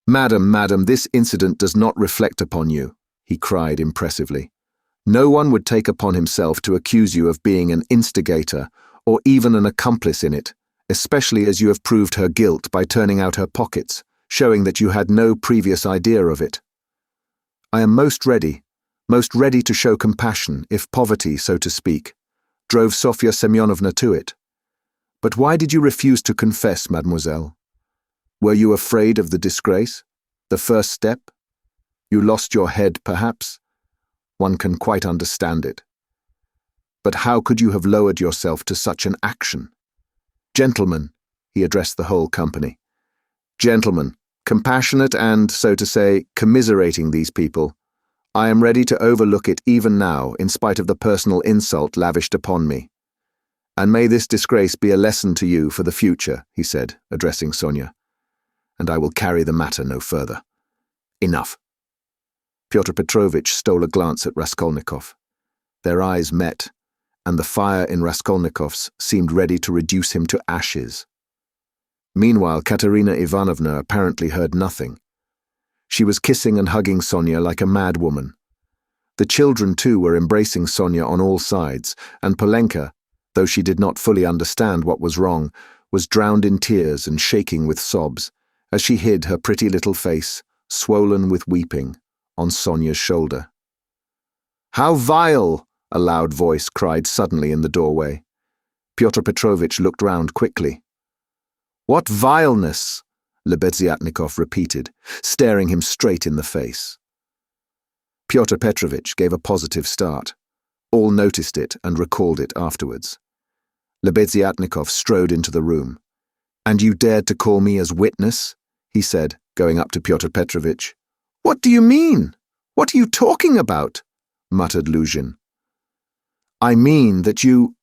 Madam, this incident does not reflect upon you," he cried impressively. "No one would take upon himself to accuse you of being an instigator or even an accomplice in it, especially as you have proved her guilt by turning out her pockets, showing that you had no previous idea of it. I am most ready to show compassion, if poverty, so to speak, drove Sofya Semyonovna to it. But why did you refuse to confess, mademoiselle? Were you afraid of the disgrace? The first step? You lost your head, perhaps? One can quite understand it. But how could you have lowered yourself to such an action? Gentlemen," he addressed the whole company. "Gentlemen, compassionate and, so to say, commiserating these people, I am ready to overlook it even now, in spite of the personal insult lavished upon me. And may this disgrace be a lesson to you for the future," he said, addressing Sonia. "And I will carry the matter no further. Enough." Pyotr Petrovitch stole a glance at Raskolnikov. Their eyes met, and the fire in Raskolnikov's seemed ready to reduce him to ashes. Meanwhile, Katerina Ivanovna apparently heard nothing. She was kissing and hugging Sonia like a mad woman. The children, too, were embracing Sonia on all sides, and Polenka, though she did not fully understand what was wrong, was drowned in tears and shaking with sobs, as she hid her pretty little face, swollen with weeping, on Sonia's shoulder. "How vile!" a loud voice cried suddenly in the doorway. Pyotr Petrovitch looked round quickly. "What vileness!" Lebeziatnikov repeated, staring him straight in the face. Pyotr Petrovitch gave a positive start. All noticed it and recalled it afterwards. Lebeziatnikov strode into the room. "And you dared to call me as witness?" he said, going up to Pyotr Petrovitch. "What do you mean? What are you talking about?" muttered Luzhin. "I mean that you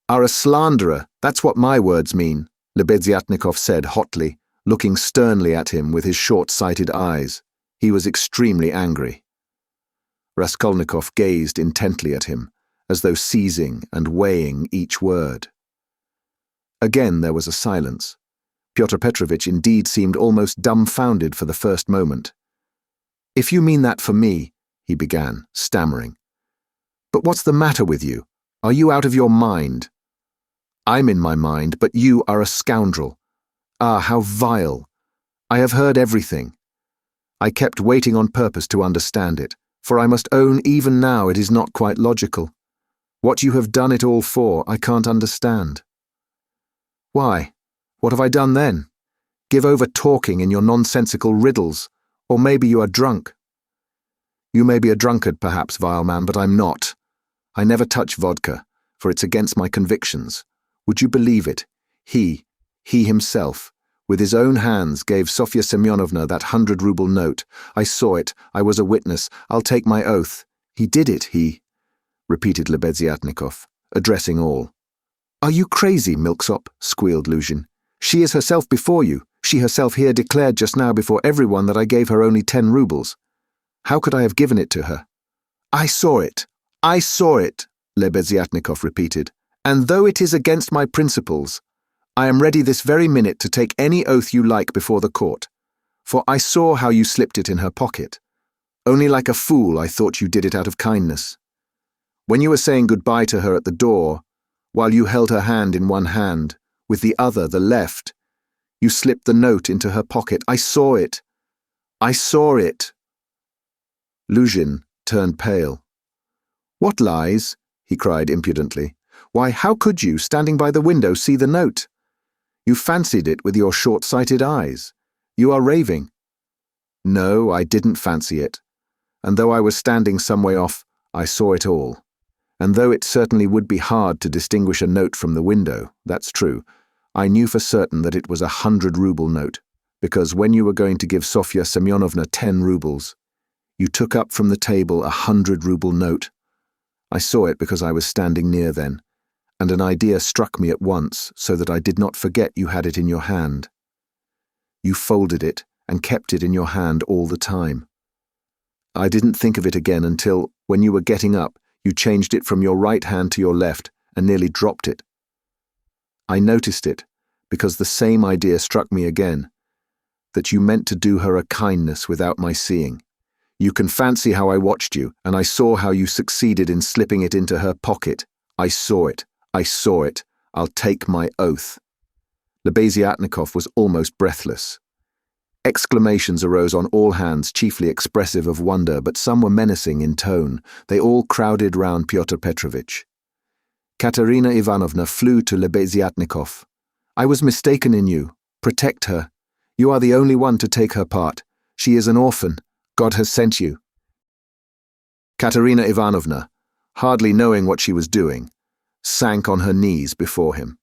are a slanderer, that's what my words mean," Lebeziatnikov said hotly, looking sternly at him with his short-sighted eyes. He was extremely angry. Raskolnikov gazed intently at him, as though seizing and weighing each word. Again there was a silence. Pyotr Petrovitch indeed seemed almost dumbfounded for the first moment. "If you mean that for me," he began, stammering. "But what's the matter with you? Are you out of your mind?" "I'm in my mind, but you are a scoundrel. Ah, how vile! I have heard everything. I kept waiting on purpose to understand it, for I must own even now it is not quite logical. What you have done it all for, I can't understand." "Why? What have I done then? Give over talking in your nonsensical riddles, or maybe you are drunk." "You may be a drunkard, perhaps, vile man, but I'm not. I never touch vodka, for it's against my convictions. Would you believe it? He himself, with his own hands gave Sofya Semyonovna that 100-ruble note. I saw it, I was a witness, I'll take my oath. He did it, he," repeated Lebeziatnikov, addressing all. "Are you crazy, milksop?" squealed Luzhin. "She is herself before you. She herself here declared just now before everyone that I gave her only 10 rubles. How could I have given it to her?" I saw it, Lebeziatnikov repeated, "and though it is against my principles, I am ready this very minute to take any oath you like before the court, for I saw how you slipped it in her pocket. Only like a fool I thought you did it out of kindness. When you were saying goodbye to her at the door, while you held her hand in one hand, with the other, the left, you slipped the note into her pocket. I saw it. Luzhin turned pale. "What lies?" he cried impudently. "Why, how could you, standing by the window, see the note? You fancied it with your short-sighted eyes. You are raving." "No, I didn't fancy it. And though I was standing some way off, I saw it all. And though it certainly would be hard to distinguish a note from the window, that's true, I knew for certain that it was a 100-ruble note, because when you were going to give Sofya Semyonovna 10 rubles, you took up from the table a 100-ruble note. I saw it because I was standing near then, and an idea struck me at once so that I did not forget you had it in your hand. You folded it and kept it in your hand all the time. I didn't think of it again until, when you were getting up, you changed it from your right hand to your left and nearly dropped it. I noticed it, because the same idea struck me again, that you meant to do her a kindness without my seeing. You can fancy how I watched you, and I saw how you succeeded in slipping it into her pocket. I saw it. I'll take my oath." Lebeziatnikov was almost breathless. Exclamations arose on all hands, chiefly expressive of wonder, but some were menacing in tone. They all crowded round Pyotr Petrovitch. Katerina Ivanovna flew to Lebeziatnikov. "I was mistaken in you. Protect her. You are the only one to take her part. She is an orphan. God has sent you." Katerina Ivanovna, hardly knowing what she was doing, sank on her knees before him.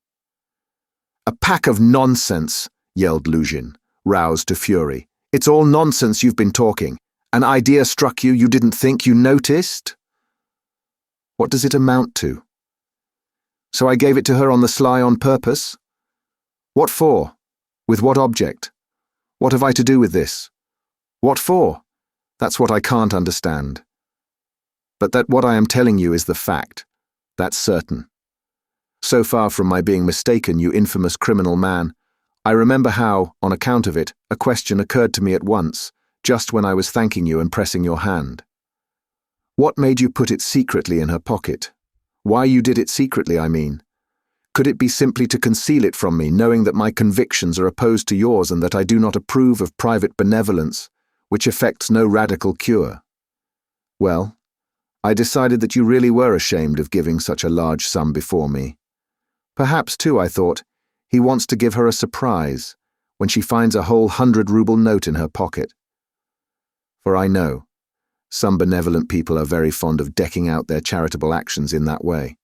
"A pack of nonsense," yelled Luzhin, roused to fury. "It's all nonsense you've been talking. An idea struck you, you didn't think, you noticed? What does it amount to? So I gave it to her on the sly on purpose? What for? With what object? What have I to do with this? What for? That's what I can't understand. But that what I am telling you is the fact. That's certain. So far from my being mistaken, you infamous criminal man, I remember how, on account of it, a question occurred to me at once, just when I was thanking you and pressing your hand. What made you put it secretly in her pocket? Why you did it secretly, I mean. Could it be simply to conceal it from me, knowing that my convictions are opposed to yours and that I do not approve of private benevolence, which effects no radical cure? Well, I decided that you really were ashamed of giving such a large sum before me. Perhaps, too, I thought, he wants to give her a surprise when she finds a whole 100-ruble note in her pocket. For I know, some benevolent people are very fond of decking out their charitable actions in that way.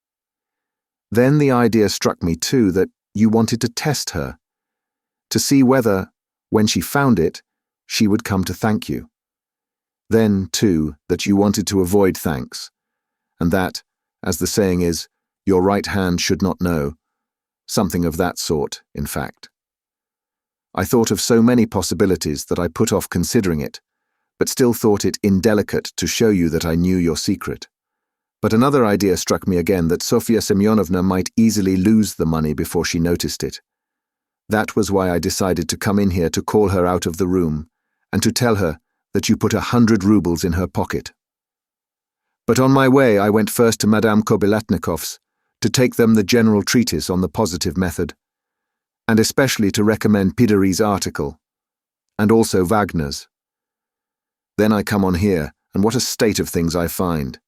Then the idea struck me, too, that you wanted to test her, to see whether, when she found it, she would come to thank you. Then, too, that you wanted to avoid thanks, and that, as the saying is, your right hand should not know, something of that sort, in fact. I thought of so many possibilities that I put off considering it, but still thought it indelicate to show you that I knew your secret. But another idea struck me again, that Sofya Semyonovna might easily lose the money before she noticed it. That was why I decided to come in here to call her out of the room and to tell her that you put 100 rubles in her pocket. But on my way I went first to Madame Kobilatnikov's to take them the general treatise on the positive method, and especially to recommend Pidery's article, and also Wagner's. Then I come on here, and what a state of things I find.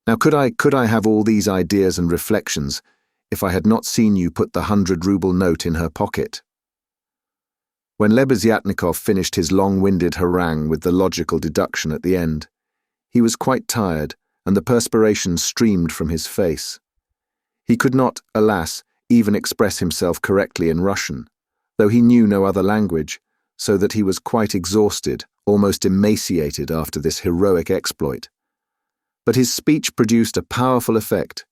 Now could I have all these ideas and reflections if I had not seen you put the 100-ruble note in her pocket? When Lebeziatnikov finished his long-winded harangue with the logical deduction at the end, he was quite tired, and the perspiration streamed from his face. He could not, alas, even express himself correctly in Russian, though he knew no other language, so that he was quite exhausted, almost emaciated after this heroic exploit. But his speech produced a powerful effect.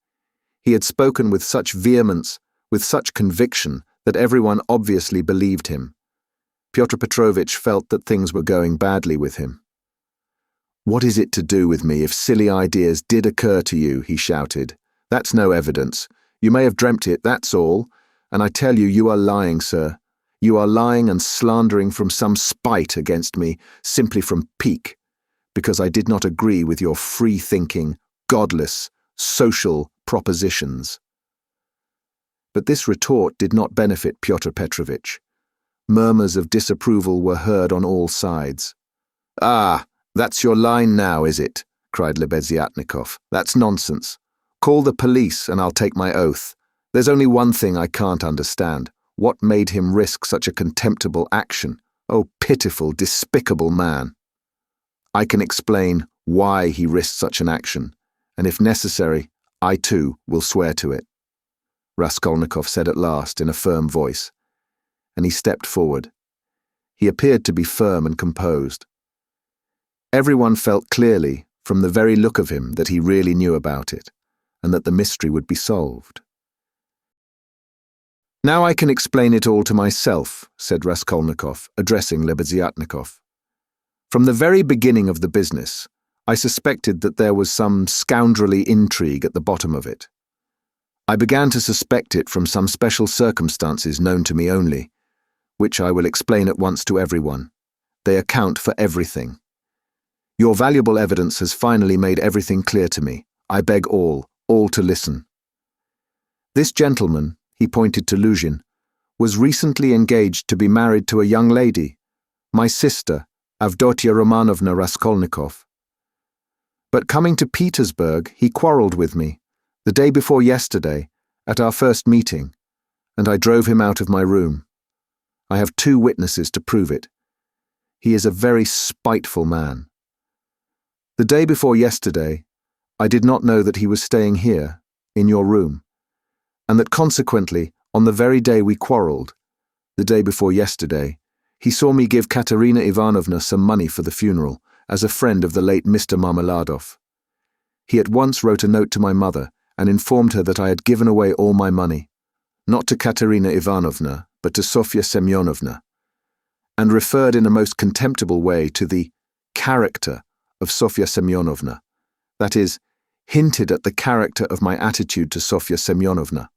He had spoken with such vehemence, with such conviction, that everyone obviously believed him. Pyotr Petrovitch felt that things were going badly with him. "What is it to do with me if silly ideas did occur to you?" he shouted. "That's no evidence. You may have dreamt it, that's all. And I tell you, you are lying, sir. You are lying and slandering from some spite against me, simply from pique, because I did not agree with your free-thinking, godless, social propositions." But this retort did not benefit Pyotr Petrovitch. Murmurs of disapproval were heard on all sides. "Ah, that's your line now, is it?" cried Lebeziatnikov. "That's nonsense. Call the police and I'll take my oath. There's only one thing I can't understand. What made him risk such a contemptible action? Oh, pitiful, despicable man. I can explain why he risked such an action, and if necessary, I too will swear to it," Raskolnikov said at last in a firm voice, and he stepped forward. He appeared to be firm and composed. Everyone felt clearly, from the very look of him, that he really knew about it, and that the mystery would be solved. "Now I can explain it all to myself," said Raskolnikov, addressing Lebeziatnikov. "From the very beginning of the business, I suspected that there was some scoundrelly intrigue at the bottom of it. I began to suspect it from some special circumstances known to me only, which I will explain at once to everyone. They account for everything. Your valuable evidence has finally made everything clear to me. I beg all to listen. This gentleman," he pointed to Luzhin, "was recently engaged to be married to a young lady, my sister, Avdotia Romanovna Raskolnikov. But coming to Petersburg, he quarrelled with me, the day before yesterday, at our first meeting, and I drove him out of my room. I have 2 witnesses to prove it. He is a very spiteful man. The day before yesterday, I did not know that he was staying here, in your room, and that consequently, on the very day we quarrelled, the day before yesterday, he saw me give Katerina Ivanovna some money for the funeral, as a friend of the late Mr. Marmeladov. He at once wrote a note to my mother and informed her that I had given away all my money, not to Katerina Ivanovna, but to Sofya Semyonovna, and referred in a most contemptible way to the character of Sofya Semyonovna, that is, hinted at the character of my attitude to Sofya Semyonovna.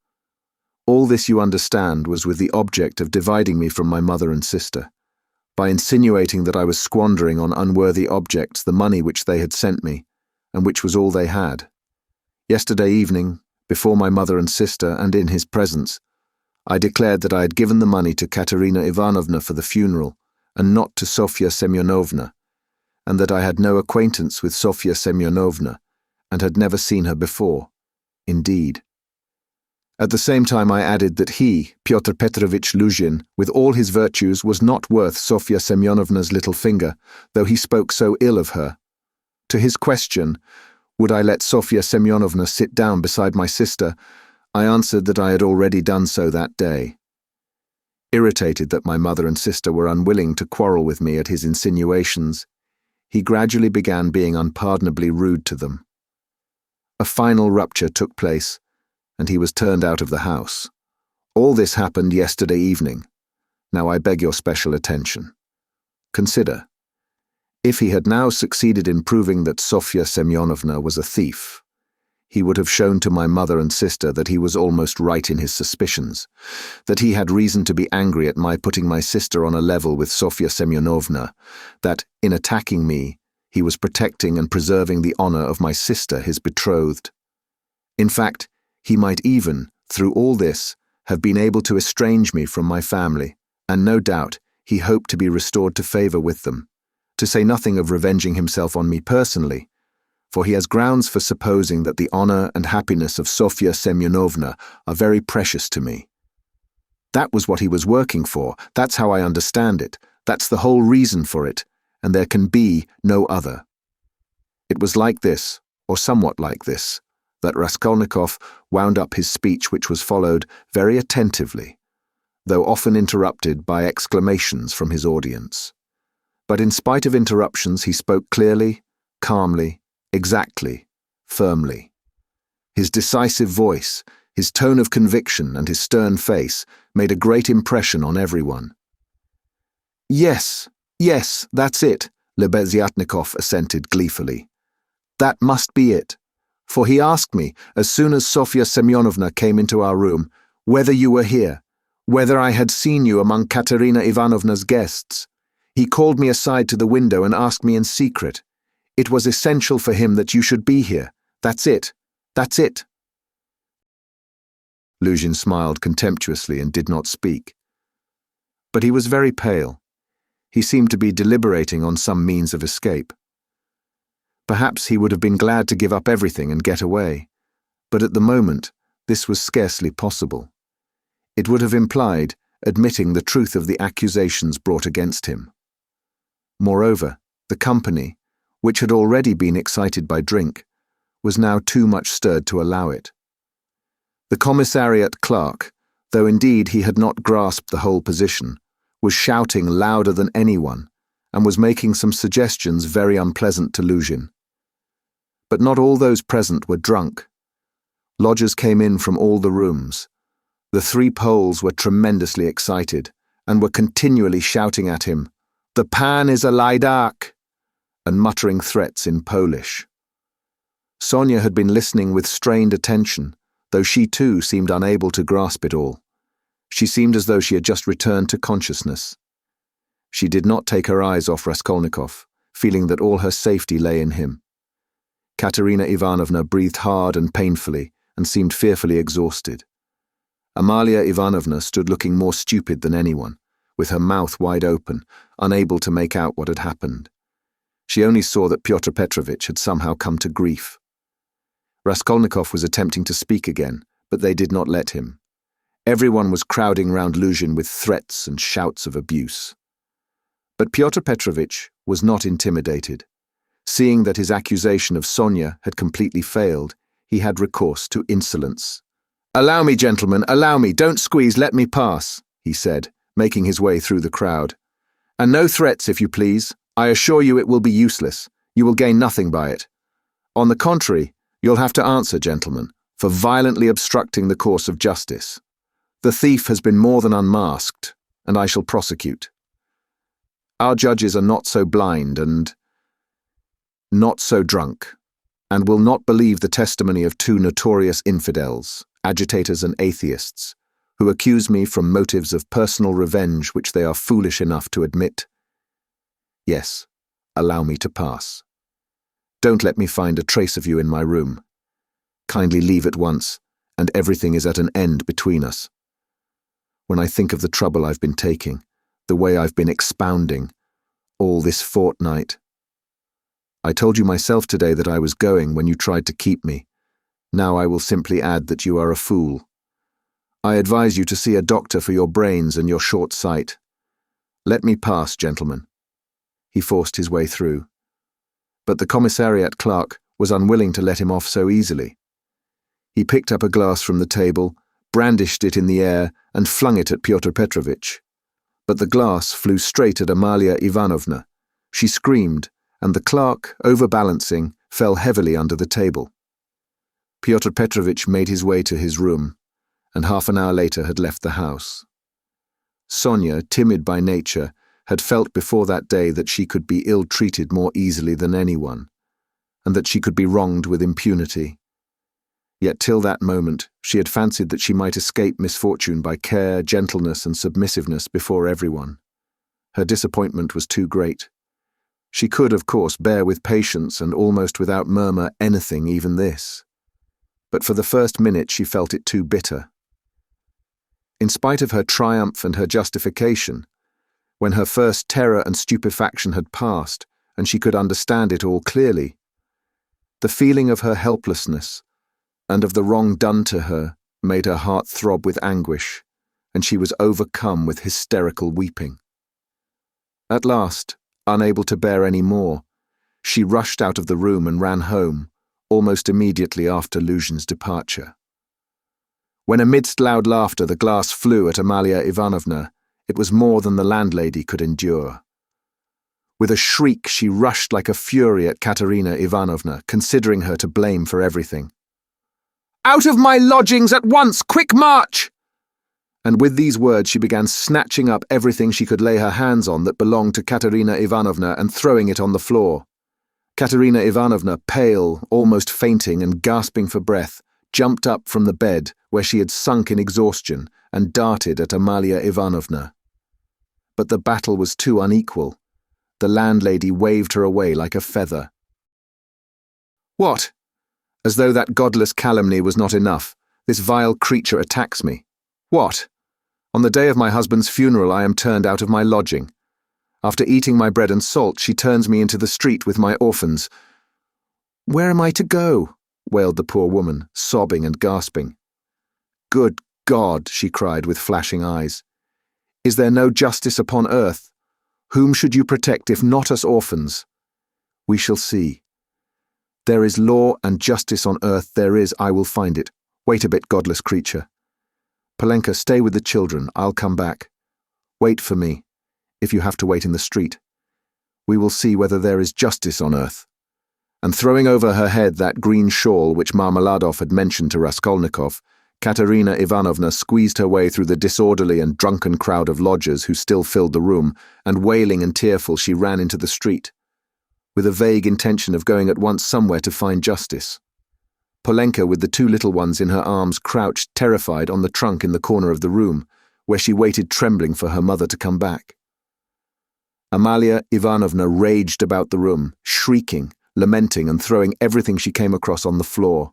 All this, you understand, was with the object of dividing me from my mother and sister, by insinuating that I was squandering on unworthy objects the money which they had sent me, and which was all they had. Yesterday evening, before my mother and sister and in his presence, I declared that I had given the money to Katerina Ivanovna for the funeral, and not to Sofya Semyonovna, and that I had no acquaintance with Sofya Semyonovna, and had never seen her before. Indeed. At the same time I added that he, Pyotr Petrovich Luzhin, with all his virtues, was not worth Sofya Semyonovna's little finger, though he spoke so ill of her. To his question, would I let Sofya Semyonovna sit down beside my sister, I answered that I had already done so that day. Irritated that my mother and sister were unwilling to quarrel with me at his insinuations, he gradually began being unpardonably rude to them. A final rupture took place, and he was turned out of the house. All this happened yesterday evening. Now I beg your special attention. Consider, if he had now succeeded in proving that Sofya Semyonovna was a thief, he would have shown to my mother and sister that he was almost right in his suspicions, that he had reason to be angry at my putting my sister on a level with Sofya Semyonovna, that, in attacking me, he was protecting and preserving the honor of my sister, his betrothed. In fact, he might even, through all this, have been able to estrange me from my family, and no doubt he hoped to be restored to favor with them, to say nothing of revenging himself on me personally, for he has grounds for supposing that the honor and happiness of Sofya Semyonovna are very precious to me. That was what he was working for, that's how I understand it, that's the whole reason for it, and there can be no other. It was like this, or somewhat like this, that Raskolnikov wound up his speech, which was followed very attentively, though often interrupted by exclamations from his audience. But in spite of interruptions, he spoke clearly, calmly, exactly, firmly. His decisive voice, his tone of conviction, and his stern face made a great impression on everyone. Yes, that's it, Lebeziatnikov assented gleefully. That must be it. For he asked me, as soon as Sofya Semyonovna came into our room, whether you were here, whether I had seen you among Katerina Ivanovna's guests. He called me aside to the window and asked me in secret. It was essential for him that you should be here. That's it. Luzhin smiled contemptuously and did not speak. But he was very pale. He seemed to be deliberating on some means of escape. Perhaps he would have been glad to give up everything and get away, but at the moment this was scarcely possible. It would have implied admitting the truth of the accusations brought against him. Moreover, the company, which had already been excited by drink, was now too much stirred to allow it. The commissariat clerk, though indeed he had not grasped the whole position, was shouting louder than anyone, and was making some suggestions very unpleasant to Luzhin. But not all those present were drunk. Lodgers came in from all the rooms. The three Poles were tremendously excited, and were continually shouting at him, "The pan is a lajdak," and muttering threats in Polish. Sonia had been listening with strained attention, though she too seemed unable to grasp it all. She seemed as though she had just returned to consciousness. She did not take her eyes off Raskolnikov, feeling that all her safety lay in him. Katerina Ivanovna breathed hard and painfully, and seemed fearfully exhausted. Amalia Ivanovna stood looking more stupid than anyone, with her mouth wide open, unable to make out what had happened. She only saw that Pyotr Petrovich had somehow come to grief. Raskolnikov was attempting to speak again, but they did not let him. Everyone was crowding round Luzhin with threats and shouts of abuse. But Pyotr Petrovich was not intimidated. Seeing that his accusation of Sonia had completely failed, he had recourse to insolence. "Allow me, gentlemen, allow me, don't squeeze, let me pass," he said, making his way through the crowd. "And no threats, if you please. I assure you it will be useless. You will gain nothing by it. On the contrary, you'll have to answer, gentlemen, for violently obstructing the course of justice. The thief has been more than unmasked, and I shall prosecute. Our judges are not so blind and not so drunk, and will not believe the testimony of two notorious infidels, agitators and atheists, who accuse me from motives of personal revenge which they are foolish enough to admit. Yes, allow me to pass. Don't let me find a trace of you in my room. Kindly leave at once, and everything is at an end between us. When I think of the trouble I've been taking, the way I've been expounding, all this fortnight. I told you myself today that I was going when you tried to keep me. Now I will simply add that you are a fool. I advise you to see a doctor for your brains and your short sight. Let me pass, gentlemen." He forced his way through. But the commissariat clerk was unwilling to let him off so easily. He picked up a glass from the table, brandished it in the air, and flung it at Pyotr Petrovitch. But the glass flew straight at Amalia Ivanovna. She screamed, and the clerk, overbalancing, fell heavily under the table. Pyotr Petrovitch made his way to his room, and half an hour later had left the house. Sonia, timid by nature, had felt before that day that she could be ill-treated more easily than anyone, and that she could be wronged with impunity. Yet till that moment she had fancied that she might escape misfortune by care, gentleness, and submissiveness before everyone. Her disappointment was too great. She could, of course, bear with patience and almost without murmur anything, even this. But for the first minute she felt it too bitter. In spite of her triumph and her justification, when her first terror and stupefaction had passed and she could understand it all clearly, the feeling of her helplessness and of the wrong done to her made her heart throb with anguish, and she was overcome with hysterical weeping. At last, unable to bear any more, she rushed out of the room and ran home, almost immediately after Luzhin's departure. When amidst loud laughter the glass flew at Amalia Ivanovna, it was more than the landlady could endure. With a shriek she rushed like a fury at Katerina Ivanovna, considering her to blame for everything. "Out of my lodgings at once! Quick march!" And with these words she began snatching up everything she could lay her hands on that belonged to Katerina Ivanovna and throwing it on the floor. Katerina Ivanovna, pale, almost fainting and gasping for breath, jumped up from the bed where she had sunk in exhaustion and darted at Amalia Ivanovna. But the battle was too unequal. The landlady waved her away like a feather. "What? As though that godless calumny was not enough, this vile creature attacks me. What? On the day of my husband's funeral I am turned out of my lodging. After eating my bread and salt, she turns me into the street with my orphans. Where am I to go?" wailed the poor woman, sobbing and gasping. "Good God," she cried with flashing eyes. "Is there no justice upon earth? Whom should you protect if not us orphans? We shall see. There is law and justice on earth, there is, I will find it. Wait a bit, godless creature. Polenka, stay with the children, I'll come back. Wait for me, if you have to wait in the street. We will see whether there is justice on earth." And throwing over her head that green shawl which Marmeladov had mentioned to Raskolnikov, Katerina Ivanovna squeezed her way through the disorderly and drunken crowd of lodgers who still filled the room, and wailing and tearful she ran into the street, with a vague intention of going at once somewhere to find justice. Polenka, with the two little ones in her arms, crouched terrified on the trunk in the corner of the room, where she waited trembling for her mother to come back. Amalia Ivanovna raged about the room, shrieking, lamenting and throwing everything she came across on the floor.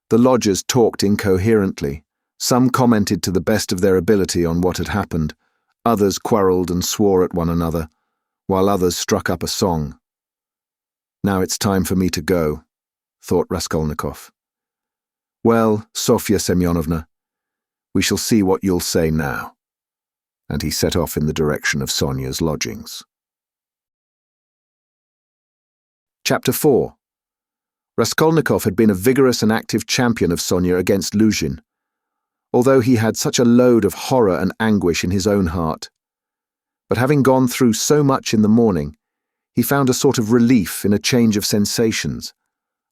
The lodgers talked incoherently. Some commented to the best of their ability on what had happened, others quarrelled and swore at one another, while others struck up a song. "Now it's time for me to go," thought Raskolnikov. "Well, Sofya Semyonovna, we shall see what you'll say now." And he set off in the direction of Sonia's lodgings. Chapter 4. Raskolnikov had been a vigorous and active champion of Sonia against Luzhin, although he had such a load of horror and anguish in his own heart. But having gone through so much in the morning, he found a sort of relief in a change of sensations,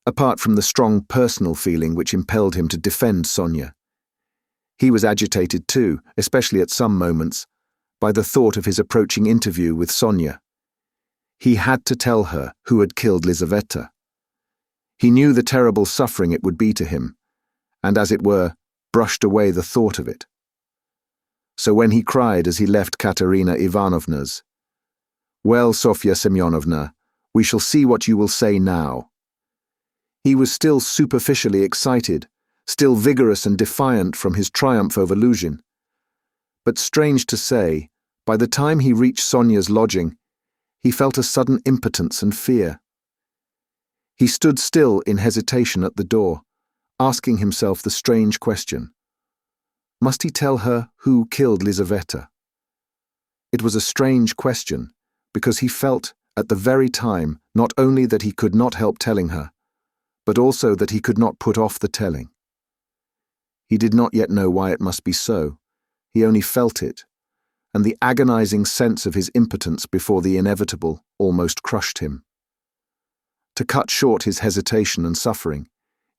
apart from the strong personal feeling which impelled him to defend Sonia. He was agitated too, especially at some moments, by the thought of his approaching interview with Sonia. He had to tell her who had killed Lizaveta. He knew the terrible suffering it would be to him, and as it were, brushed away the thought of it. So when he cried as he left Katerina Ivanovna's, "Well, Sofya Semyonovna, we shall see what you will say now," he was still superficially excited, still vigorous and defiant from his triumph over Luzhin. But strange to say, by the time he reached Sonia's lodging, he felt a sudden impotence and fear. He stood still in hesitation at the door, asking himself the strange question, Must he tell her who killed Lizaveta? It was a strange question, because he felt, at the very time, not only that he could not help telling her, but also that he could not put off the telling. He did not yet know why it must be so. He only felt it, and the agonizing sense of his impotence before the inevitable almost crushed him. To cut short his hesitation and suffering,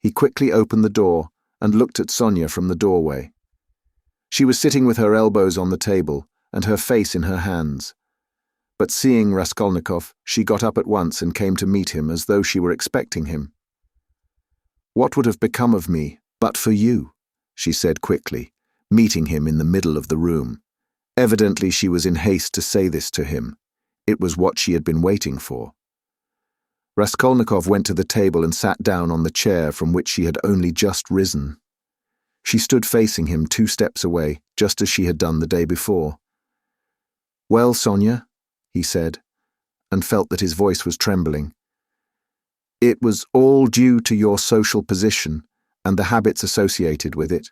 he quickly opened the door and looked at Sonia from the doorway. She was sitting with her elbows on the table and her face in her hands. But seeing Raskolnikov, she got up at once and came to meet him as though she were expecting him. "What would have become of me but for you?" she said quickly, meeting him in the middle of the room. Evidently she was in haste to say this to him. It was what she had been waiting for. Raskolnikov went to the table and sat down on the chair from which she had only just risen. She stood facing him 2 steps away, just as she had done the day before. "Well, Sonia," he said, and felt that his voice was trembling. "It was all due to your social position and the habits associated with it."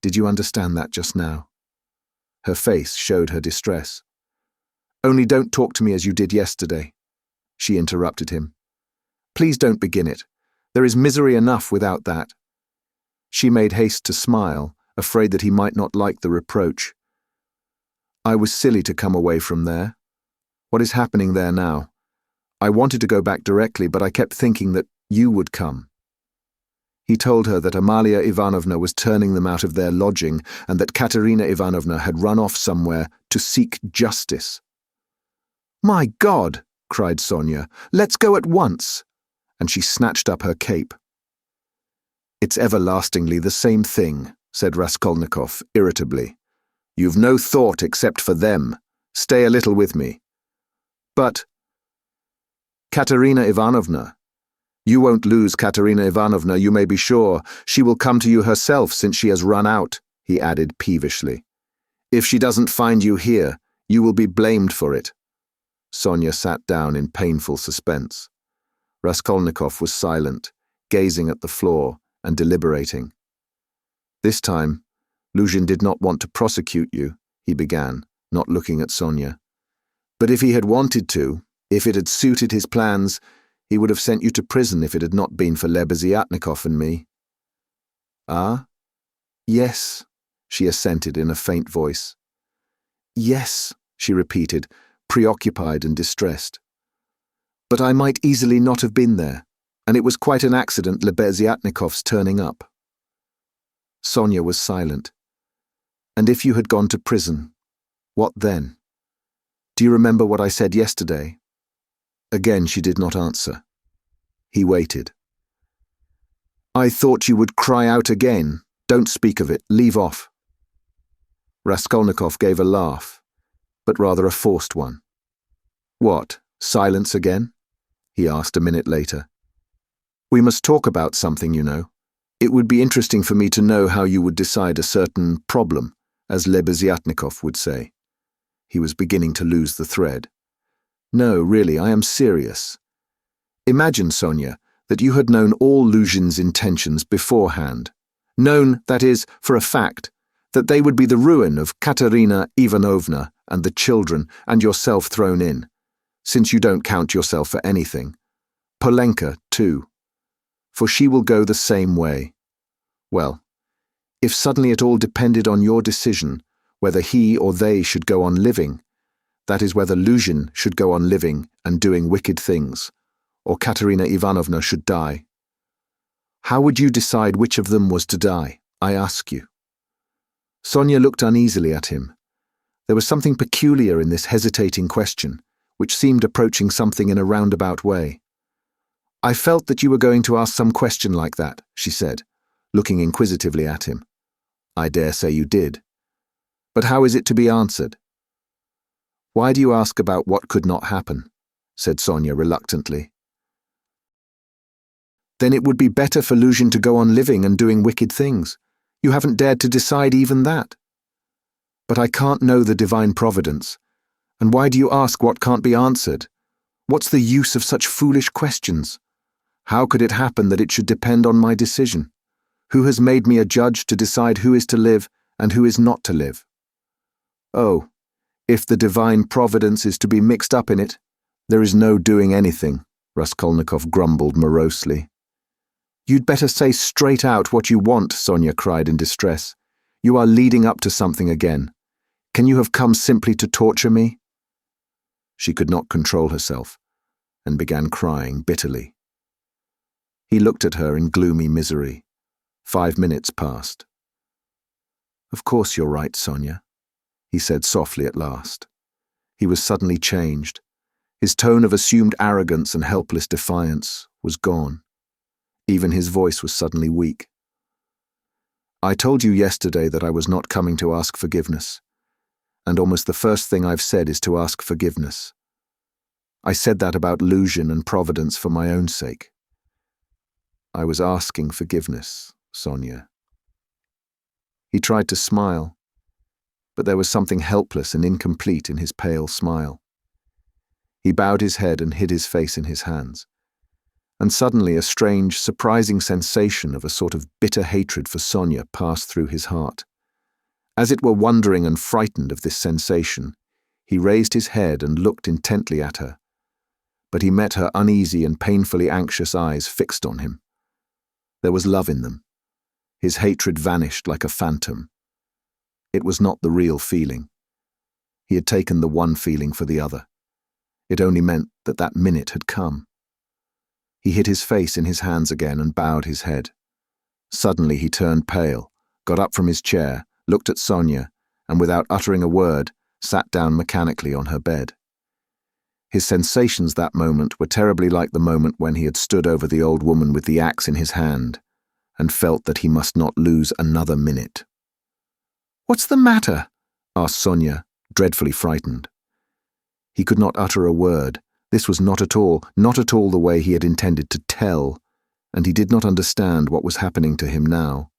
"Did you understand that just now?" Her face showed her distress. "Only don't talk to me as you did yesterday," she interrupted him. "Please don't begin it. There is misery enough without that." She made haste to smile, afraid that he might not like the reproach. "I was silly to come away from there. What is happening there now? I wanted to go back directly, but I kept thinking that you would come." He told her that Amalia Ivanovna was turning them out of their lodging and that Katerina Ivanovna had run off somewhere to seek justice. "My God!" cried Sonia. "Let's go at once!" And she snatched up her cape. "It's everlastingly the same thing," said Raskolnikov irritably. "You've no thought except for them. Stay a little with me." "But—" "Katerina Ivanovna. You won't lose Katerina Ivanovna, you may be sure. She will come to you herself since she has run out," he added peevishly. "If she doesn't find you here, you will be blamed for it." Sonia sat down in painful suspense. Raskolnikov was silent, gazing at the floor and deliberating. "This time, Luzhin did not want to prosecute you," he began, not looking at Sonia. "But if he had wanted to, if it had suited his plans, he would have sent you to prison if it had not been for Lebeziatnikov and me." "Ah? Yes," she assented in a faint voice. "Yes," she repeated, preoccupied and distressed. "But I might easily not have been there, and it was quite an accident Lebeziatnikov's turning up." Sonia was silent. "And if you had gone to prison, what then? Do you remember what I said yesterday?" Again she did not answer. He waited. "I thought you would cry out again. Don't speak of it. Leave off." Raskolnikov gave a laugh, but rather a forced one. "What, silence again?" he asked a minute later. "We must talk about something, you know. It would be interesting for me to know how you would decide a certain problem, as Lebeziatnikov would say." He was beginning to lose the thread. "No, really, I am serious. Imagine, Sonia, that you had known all Luzhin's intentions beforehand. Known, that is, for a fact, that they would be the ruin of Katerina Ivanovna and the children and yourself thrown in, since you don't count yourself for anything. Polenka, too. For she will go the same way. Well, if suddenly it all depended on your decision, whether he or they should go on living, that is, whether Luzhin should go on living and doing wicked things, or Katerina Ivanovna should die. How would you decide which of them was to die, I ask you?" Sonia looked uneasily at him. There was something peculiar in this hesitating question, which seemed approaching something in a roundabout way. "I felt that you were going to ask some question like that," she said, looking inquisitively at him. "I dare say you did. But how is it to be answered?" "Why do you ask about what could not happen?" said Sonia reluctantly. "Then it would be better for Luzhin to go on living and doing wicked things. You haven't dared to decide even that." "But I can't know the divine providence. And why do you ask what can't be answered? What's the use of such foolish questions? How could it happen that it should depend on my decision? Who has made me a judge to decide who is to live and who is not to live? Oh, if the divine providence is to be mixed up in it, there is no doing anything, Raskolnikov grumbled morosely. You'd better say straight out what you want, Sonia cried in distress. You are leading up to something again. Can you have come simply to torture me? She could not control herself and began crying bitterly. He looked at her in gloomy misery. 5 minutes passed. Of course you're right, Sonia, he said softly at last. He was suddenly changed. His tone of assumed arrogance and helpless defiance was gone. Even his voice was suddenly weak. I told you yesterday that I was not coming to ask forgiveness, and almost the first thing I've said is to ask forgiveness. I said that about Luzhin and Providence for my own sake. I was asking forgiveness, Sonia. He tried to smile, but there was something helpless and incomplete in his pale smile. He bowed his head and hid his face in his hands, and suddenly a strange, surprising sensation of a sort of bitter hatred for Sonia passed through his heart. As it were wondering and frightened of this sensation, he raised his head and looked intently at her, but he met her uneasy and painfully anxious eyes fixed on him. There was love in them. His hatred vanished like a phantom. It was not the real feeling. He had taken the one feeling for the other. It only meant that that minute had come. He hid his face in his hands again and bowed his head. Suddenly he turned pale, got up from his chair, looked at Sonia, and without uttering a word, sat down mechanically on her bed. His sensations that moment were terribly like the moment when he had stood over the old woman with the axe in his hand and felt that he must not lose another minute. "What's the matter?" asked Sonia, dreadfully frightened. He could not utter a word. This was not at all the way he had intended to tell, and he did not understand what was happening to him now.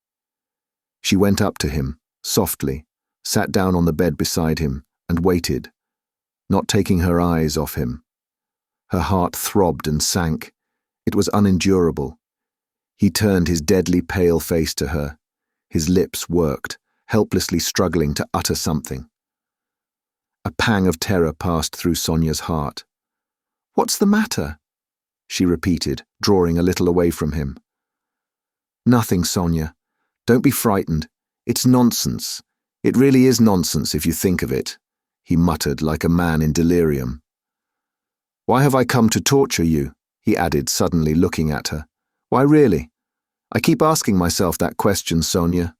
She went up to him, softly, sat down on the bed beside him, and waited, not taking her eyes off him. Her heart throbbed and sank. It was unendurable. He turned his deadly pale face to her. His lips worked, helplessly struggling to utter something. A pang of terror passed through Sonia's heart. "What's the matter?" she repeated, drawing a little away from him. "Nothing, Sonia. Don't be frightened. It's nonsense. It really is nonsense if you think of it," he muttered like a man in delirium. "Why have I come to torture you?" he added, suddenly looking at her. "Why really? I keep asking myself that question, Sonia."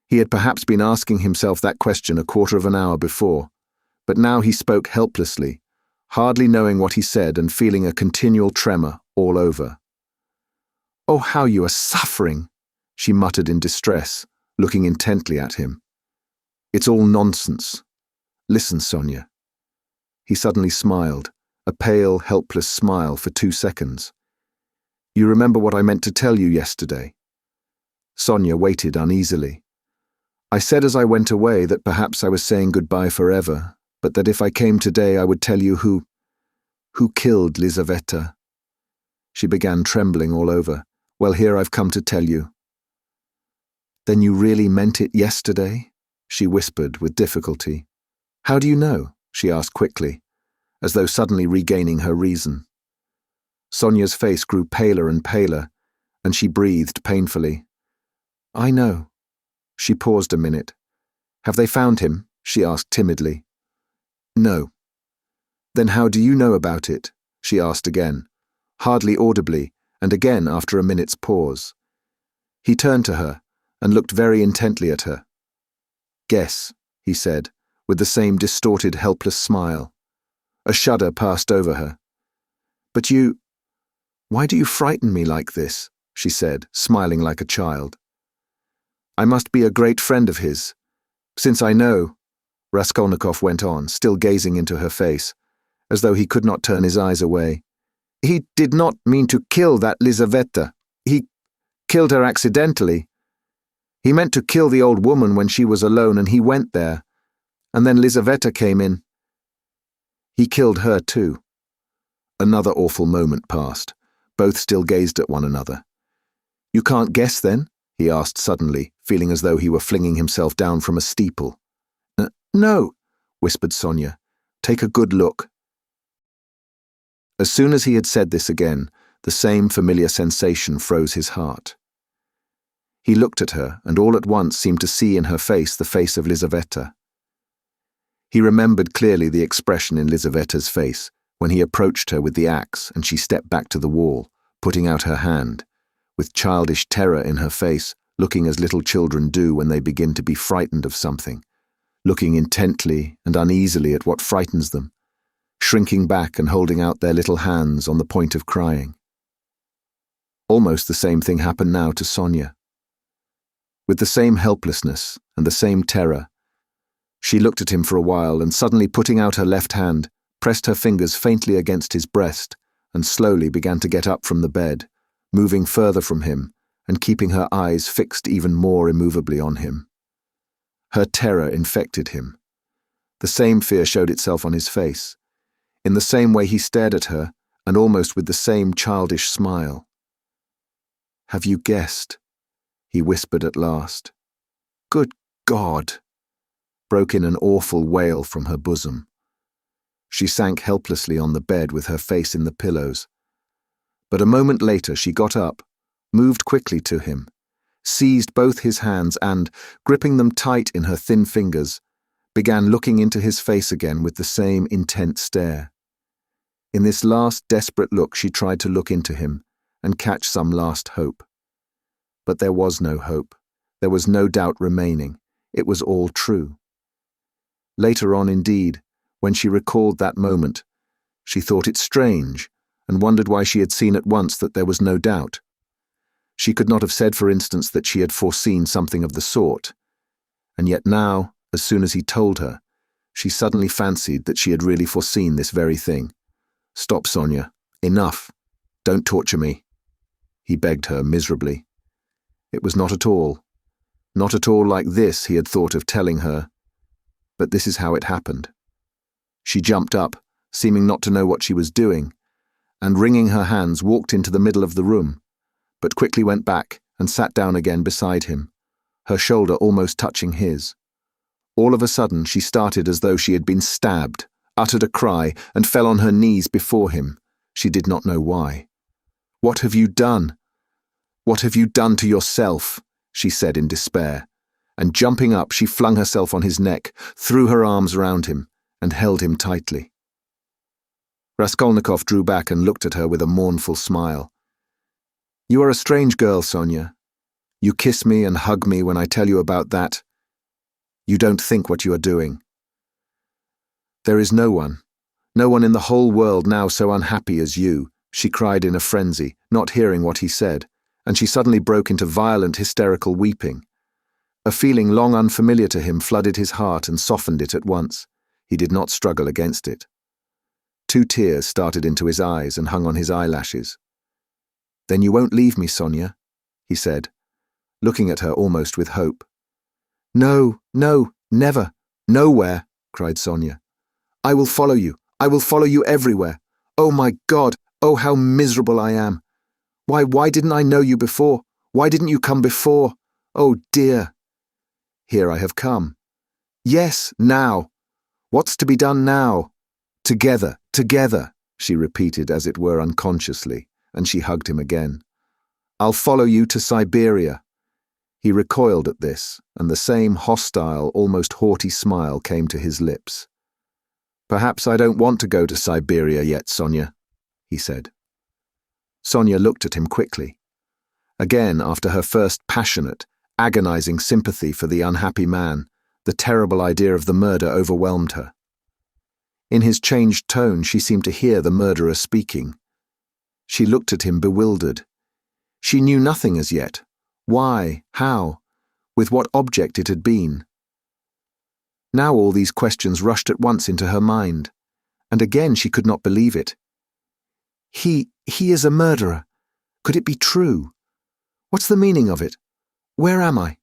He had perhaps been asking himself that question a quarter of an hour before, but now he spoke helplessly, hardly knowing what he said and feeling a continual tremor all over. "Oh, how you are suffering," she muttered in distress, looking intently at him. "It's all nonsense. Listen, Sonia." He suddenly smiled, a pale, helpless smile for 2 seconds. "You remember what I meant to tell you yesterday?" Sonia waited uneasily. "I said as I went away that perhaps I was saying goodbye forever, but that if I came today I would tell you who killed Lizaveta." She began trembling all over. "Well, here I've come to tell you." "Then you really meant it yesterday?" she whispered with difficulty. "How do you know?" she asked quickly, as though suddenly regaining her reason. Sonia's face grew paler and paler, and she breathed painfully. "I know." She paused a minute. "Have they found him?" she asked timidly. "No." "Then how do you know about it?" she asked again, hardly audibly, and again after a minute's pause. He turned to her and looked very intently at her. "Guess," he said, with the same distorted, helpless smile. A shudder passed over her. "But you... Why do you frighten me like this?" she said, smiling like a child. "I must be a great friend of his. Since I know," Raskolnikov went on, still gazing into her face, as though he could not turn his eyes away. "He did not mean to kill that Lizaveta. He killed her accidentally. He meant to kill the old woman when she was alone, and he went there. And then Lizaveta came in. He killed her too." Another awful moment passed. Both still gazed at one another. "You can't guess, then?" he asked suddenly, feeling as though he were flinging himself down from a steeple. No, whispered Sonia. Take a good look. As soon as he had said this again, the same familiar sensation froze his heart. He looked at her and all at once seemed to see in her face the face of Lizaveta. He remembered clearly the expression in Lizaveta's face when he approached her with the axe and she stepped back to the wall, putting out her hand, with childish terror in her face, looking as little children do when they begin to be frightened of something, looking intently and uneasily at what frightens them, shrinking back and holding out their little hands on the point of crying. Almost the same thing happened now to Sonia. With the same helplessness and the same terror, she looked at him for a while and suddenly putting out her left hand, pressed her fingers faintly against his breast and slowly began to get up from the bed, moving further from him and keeping her eyes fixed even more immovably on him. Her terror infected him. The same fear showed itself on his face. In the same way he stared at her, and almost with the same childish smile. "Have you guessed?" he whispered at last. "Good God!" broke in an awful wail from her bosom. She sank helplessly on the bed with her face in the pillows. But a moment later she got up, moved quickly to him, seized both his hands and, gripping them tight in her thin fingers, began looking into his face again with the same intent stare. In this last desperate look she tried to look into him and catch some last hope. But there was no hope. There was no doubt remaining. It was all true. Later on, indeed, when she recalled that moment, she thought it strange and wondered why she had seen at once that there was no doubt. She could not have said, for instance, that she had foreseen something of the sort. And yet now, as soon as he told her, she suddenly fancied that she had really foreseen this very thing. "Stop, Sonia. Enough. Don't torture me," he begged her miserably. It was not at all like this he had thought of telling her. But this is how it happened. She jumped up, seeming not to know what she was doing, and wringing her hands walked into the middle of the room, but quickly went back and sat down again beside him, her shoulder almost touching his. All of a sudden she started as though she had been stabbed, uttered a cry, and fell on her knees before him. She did not know why. "What have you done? What have you done to yourself?" she said in despair, and jumping up she flung herself on his neck, threw her arms around him, and held him tightly. Raskolnikov drew back and looked at her with a mournful smile. "You are a strange girl, Sonia. You kiss me and hug me when I tell you about that. You don't think what you are doing. There is no one in the whole world now so unhappy as you," she cried in a frenzy, not hearing what he said, and she suddenly broke into violent hysterical weeping. A feeling long unfamiliar to him flooded his heart and softened it at once. He did not struggle against it. 2 tears started into his eyes and hung on his eyelashes. "Then you won't leave me, Sonia?" he said, looking at her almost with hope. No, never, nowhere," cried Sonia. "I will follow you. I will follow you everywhere. Oh my God, oh how miserable I am. Why didn't I know you before? Why didn't you come before? Oh dear. Here I have come. Yes, now. What's to be done now? Together, she repeated as it were unconsciously, and she hugged him again. "I'll follow you to Siberia." He recoiled at this, and the same hostile, almost haughty smile came to his lips. "Perhaps I don't want to go to Siberia yet, Sonia," he said. Sonia looked at him quickly. Again, after her first passionate, agonizing sympathy for the unhappy man, the terrible idea of the murder overwhelmed her. In his changed tone she seemed to hear the murderer speaking. She looked at him bewildered. She knew nothing as yet. Why? How? With what object it had been? Now all these questions rushed at once into her mind, and again she could not believe it. He is a murderer. Could it be true? What's the meaning of it? Where am I?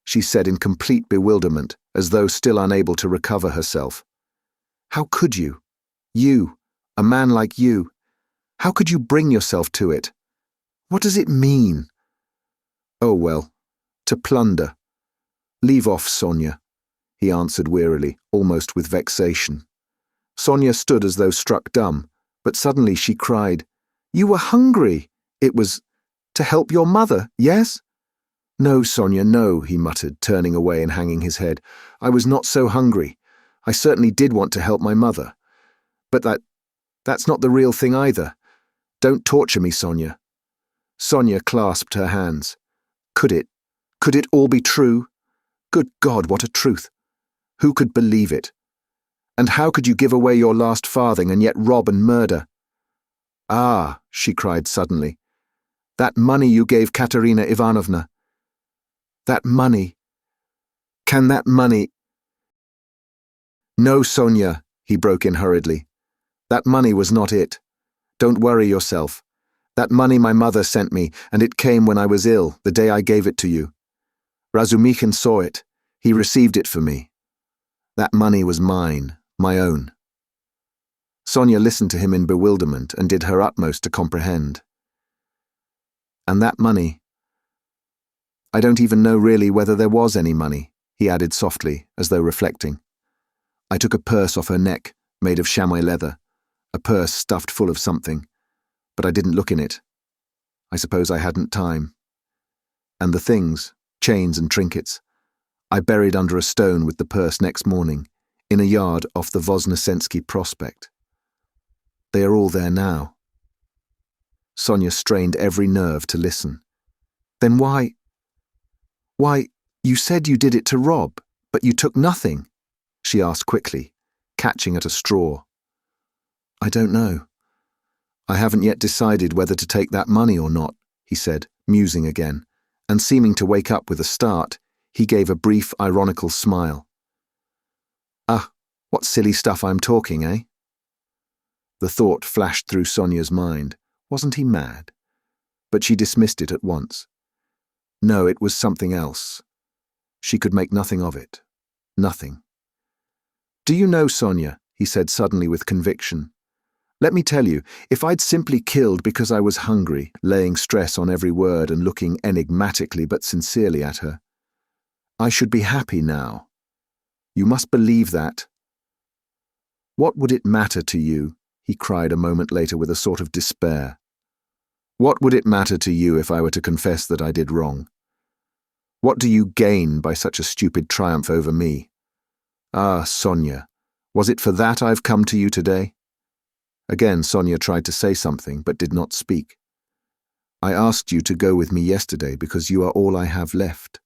She said in complete bewilderment, as though still unable to recover herself. How could you? You, a man like you. How could you bring yourself to it? What does it mean? Oh well, To plunder. Leave off, Sonia, he answered wearily, almost with vexation. Sonia stood as though struck dumb, but suddenly she cried, "You were hungry! It was to help your mother, yes?" "No, Sonia, no," he muttered, turning away and hanging his head. "I was not so hungry. I certainly did want to help my mother. But that's not the real thing either. Don't torture me, Sonia." Sonia clasped her hands. Could it all be true? Good God, what a truth! Who could believe it? And how could you give away your last farthing and yet rob and murder? "Ah," she cried suddenly, "that money you gave Katerina Ivanovna. That money. Can that money—" "No, Sonia," he broke in hurriedly. "That money was not it. Don't worry yourself. That money my mother sent me, and it came when I was ill, the day I gave it to you. Razumikhin saw it. He received it for me. That money was mine, my own." Sonia listened to him in bewilderment and did her utmost to comprehend. "And that money— I don't even know really whether there was any money," he added softly, as though reflecting. "I took a purse off her neck, made of chamois leather, a purse stuffed full of something, but I didn't look in it. I suppose I hadn't time. And the things, chains and trinkets, I buried under a stone with the purse next morning, in a yard off the Voznesensky Prospect. They are all there now." Sonia strained every nerve to listen. "Then why, you said you did it to rob, but you took nothing?" she asked quickly, catching at a straw. "I don't know. I haven't yet decided whether to take that money or not," he said, musing again, and seeming to wake up with a start, he gave a brief, ironical smile. "Ah, what silly stuff I'm talking, eh?" The thought flashed through Sonia's mind. Wasn't he mad? But she dismissed it at once. No, it was something else. She could make nothing of it. Nothing. "Do you know, Sonia," he said suddenly with conviction, "let me tell you, if I'd simply killed because I was hungry, laying stress on every word and looking enigmatically but sincerely at her, I should be happy now. You must believe that." "What would it matter to you?" he cried a moment later with a sort of despair. "What would it matter to you if I were to confess that I did wrong? What do you gain by such a stupid triumph over me? Ah, Sonia, was it for that I've come to you today?" Again Sonia tried to say something, but did not speak. "I asked you to go with me yesterday because you are all I have left."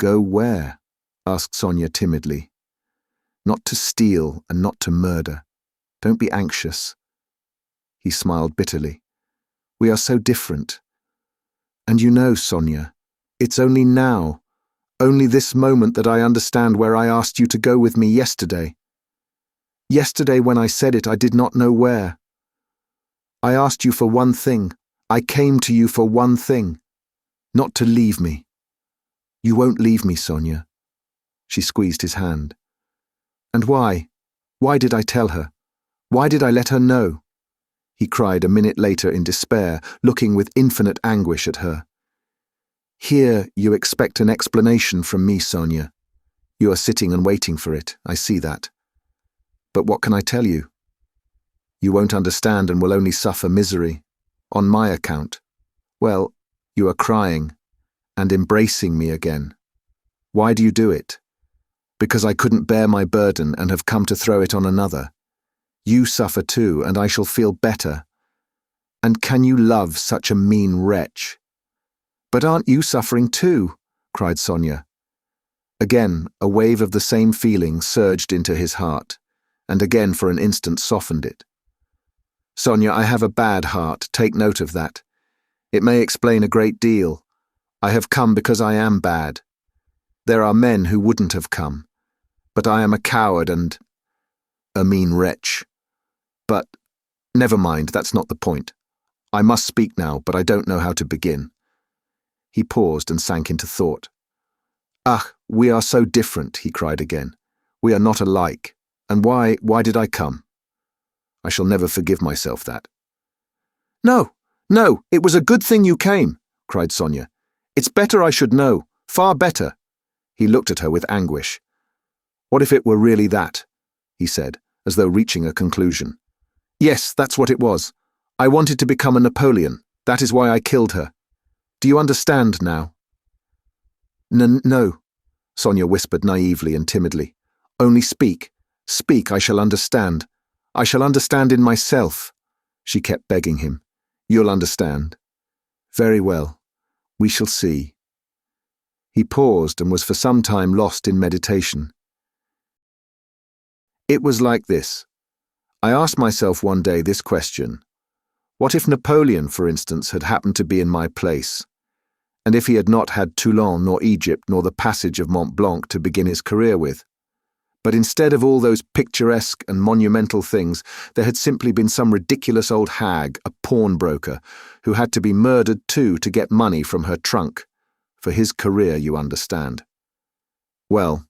"Go where?" asked Sonia timidly. "Not to steal and not to murder. Don't be anxious." He smiled bitterly. "We are so different. And you know, Sonia, it's only now, only this moment that I understand where I asked you to go with me yesterday. Yesterday when I said it, I did not know where. I asked you for one thing. I came to you for one thing. Not to leave me. You won't leave me, Sonia." She squeezed his hand. "And why? Why did I tell her? Why did I let her know?" he cried a minute later in despair, looking with infinite anguish at her. "Here you expect an explanation from me, Sonia. You are sitting and waiting for it, I see that. But what can I tell you? You won't understand and will only suffer misery. On my account. Well, you are crying and embracing me again. Why do you do it? Because I couldn't bear my burden and have come to throw it on another. You suffer too, and I shall feel better. And can you love such a mean wretch?" "But aren't you suffering too?" cried Sonia. Again, a wave of the same feeling surged into his heart, and again for an instant softened it. "Sonia, I have a bad heart, take note of that. It may explain a great deal. I have come because I am bad. There are men who wouldn't have come. But I am a coward and a mean wretch. But, never mind, that's not the point. I must speak now, but I don't know how to begin." He paused and sank into thought. "Ah, we are so different," he cried again. "We are not alike. And why did I come? I shall never forgive myself that." No, it was a good thing you came," cried Sonia. It's better I should know. Far better. He looked at her with anguish. What if it were really that? He said, as though reaching a conclusion. Yes, that's what it was. I wanted to become a Napoleon. That is why I killed her. Do you understand now? No, Sonia whispered naively and timidly. Only speak. Speak, I shall understand. I shall understand in myself. She kept begging him. You'll understand. Very well. We shall see. He paused and was for some time lost in meditation. It was like this. I asked myself one day this question. What if Napoleon, for instance, had happened to be in my place? And if he had not had Toulon nor Egypt nor the passage of Mont Blanc to begin his career with? But instead of all those picturesque and monumental things, there had simply been some ridiculous old hag, a pawnbroker, who had to be murdered too to get money from her trunk. For his career, you understand. Well,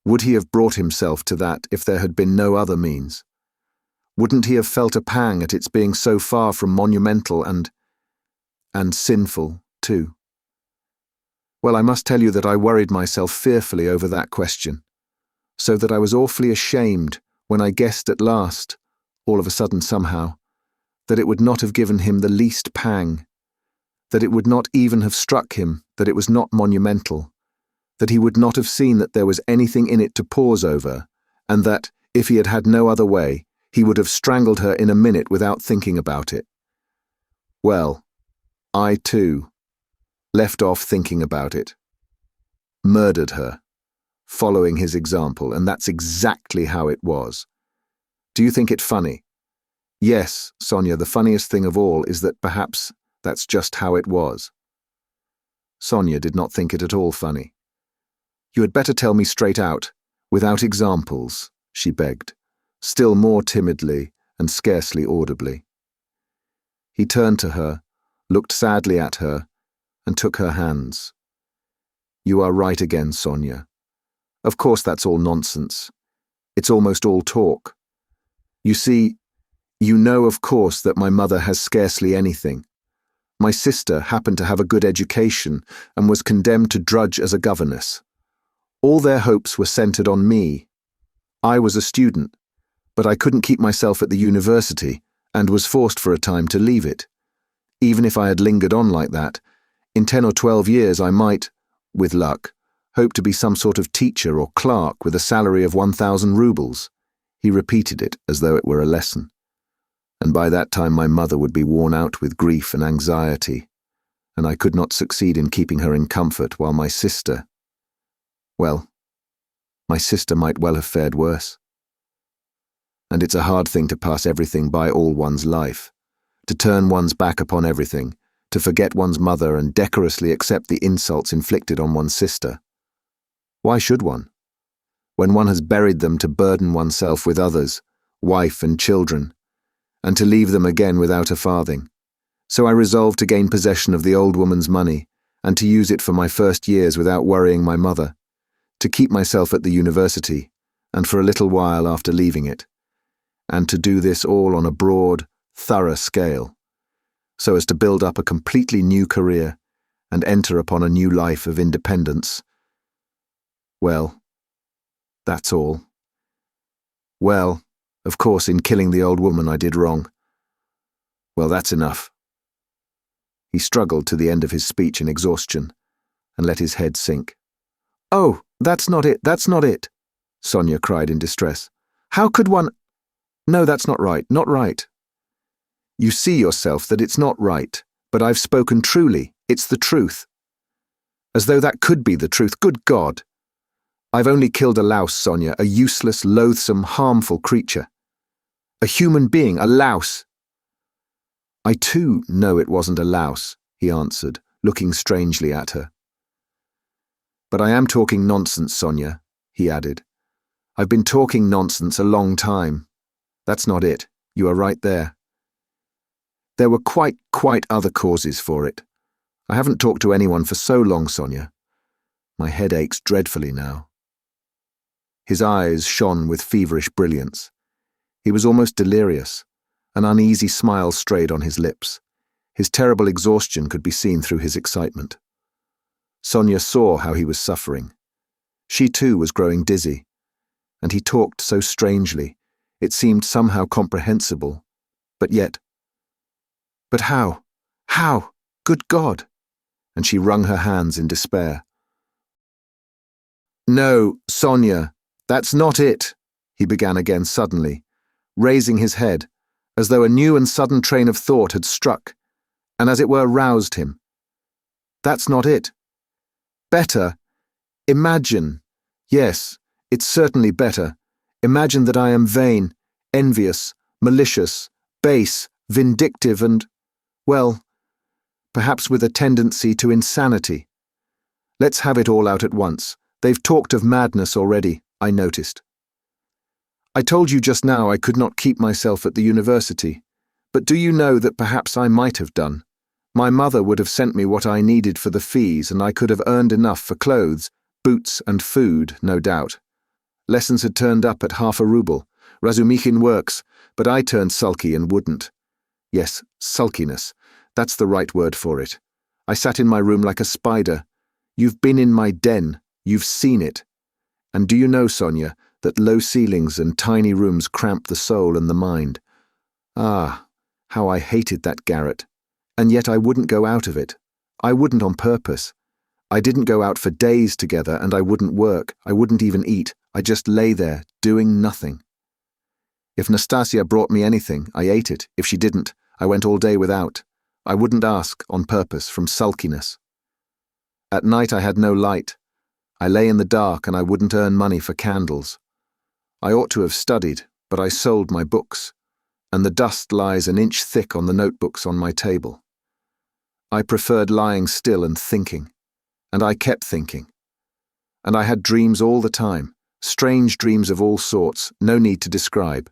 would he have brought himself to that if there had been no other means? Wouldn't he have felt a pang at its being so far from monumental and sinful, too? Well, I must tell you that I worried myself fearfully over that question, so that I was awfully ashamed when I guessed at last, all of a sudden somehow, that it would not have given him the least pang, that it would not even have struck him that it was not monumental, that he would not have seen that there was anything in it to pause over, and that, if he had had no other way, he would have strangled her in a minute without thinking about it. Well, I too left off thinking about it, murdered her, following his example, and that's exactly how it was. Do you think it funny? Yes, Sonia, the funniest thing of all is that perhaps that's just how it was. Sonia did not think it at all funny. You had better tell me straight out, without examples, she begged, still more timidly and scarcely audibly. He turned to her, looked sadly at her, and took her hands. You are right again, Sonia. Of course that's all nonsense. It's almost all talk. You see, you know of course that my mother has scarcely anything. My sister happened to have a good education and was condemned to drudge as a governess. All their hopes were centered on me. I was a student, but I couldn't keep myself at the university and was forced for a time to leave it. Even if I had lingered on like that, in 10 or 12 years I might, with luck, hope to be some sort of teacher or clerk with a salary of 1,000 rubles. He repeated it as though it were a lesson. And by that time my mother would be worn out with grief and anxiety, and I could not succeed in keeping her in comfort while my sister, well, my sister might well have fared worse. And it's a hard thing to pass everything by all one's life, to turn one's back upon everything, to forget one's mother and decorously accept the insults inflicted on one's sister. Why should one? When one has buried them to burden oneself with others, wife and children, and to leave them again without a farthing. So I resolved to gain possession of the old woman's money, and to use it for my first years without worrying my mother, to keep myself at the university, and for a little while after leaving it, and to do this all on a broad, thorough scale, so as to build up a completely new career and enter upon a new life of independence. Well, that's all. Well, of course, in killing the old woman I did wrong. Well, that's enough. He struggled to the end of his speech in exhaustion and let his head sink. Oh, that's not it, Sonia cried in distress. How could one— No, that's not right, not right. You see yourself that it's not right, but I've spoken truly, it's the truth. As though that could be the truth, good God! I've only killed a louse, Sonia, a useless, loathsome, harmful creature. A human being, a louse. I too know it wasn't a louse, he answered, looking strangely at her. But I am talking nonsense, Sonia, he added. I've been talking nonsense a long time. That's not it. You are right there. There were quite other causes for it. I haven't talked to anyone for so long, Sonia. My head aches dreadfully now. His eyes shone with feverish brilliance. He was almost delirious. An uneasy smile strayed on his lips. His terrible exhaustion could be seen through his excitement. Sonia saw how he was suffering. She too was growing dizzy. And he talked so strangely. It seemed somehow comprehensible. But yet... But how? How? Good God! And she wrung her hands in despair. No, Sonia, that's not it, he began again suddenly, raising his head, as though a new and sudden train of thought had struck, and as it were roused him. That's not it. Better. Imagine. Yes, it's certainly better. Imagine that I am vain, envious, malicious, base, vindictive and, well, perhaps with a tendency to insanity. Let's have it all out at once. They've talked of madness already, I noticed. I told you just now I could not keep myself at the university, but do you know that perhaps I might have done? My mother would have sent me what I needed for the fees, and I could have earned enough for clothes, boots and food, no doubt. Lessons had turned up at half a ruble. Razumikhin works, but I turned sulky and wouldn't. Yes, sulkiness. That's the right word for it. I sat in my room like a spider. You've been in my den. You've seen it. And do you know, Sonia, that low ceilings and tiny rooms cramp the soul and the mind? Ah, how I hated that garret. And yet I wouldn't go out of it. I wouldn't on purpose. I didn't go out for days together, and I wouldn't work. I wouldn't even eat. I just lay there, doing nothing. If Nastasia brought me anything, I ate it. If she didn't, I went all day without. I wouldn't ask, on purpose, from sulkiness. At night I had no light. I lay in the dark and I wouldn't earn money for candles. I ought to have studied, but I sold my books, and the dust lies an inch thick on the notebooks on my table. I preferred lying still and thinking, and I kept thinking. And I had dreams all the time, strange dreams of all sorts, no need to describe.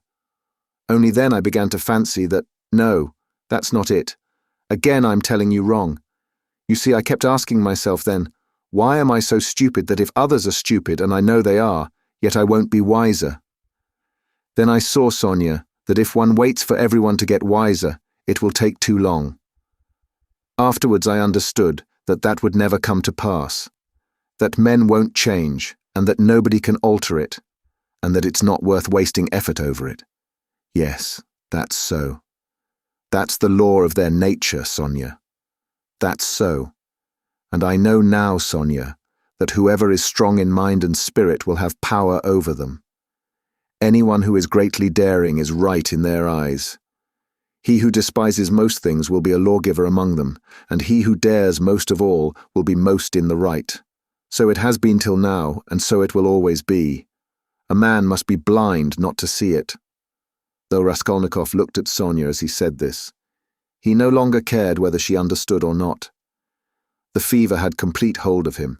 Only then I began to fancy that, no, that's not it. Again I'm telling you wrong. You see, I kept asking myself then, why am I so stupid that if others are stupid, and I know they are, yet I won't be wiser? Then I saw, Sonia, that if one waits for everyone to get wiser, it will take too long. Afterwards I understood that that would never come to pass, that men won't change, and that nobody can alter it, and that it's not worth wasting effort over it. Yes, that's so. That's the law of their nature, Sonia. That's so. And I know now, Sonia, that whoever is strong in mind and spirit will have power over them. Anyone who is greatly daring is right in their eyes. He who despises most things will be a lawgiver among them, and he who dares most of all will be most in the right. So it has been till now, and so it will always be. A man must be blind not to see it. Though Raskolnikov looked at Sonia as he said this, he no longer cared whether she understood or not. The fever had complete hold of him.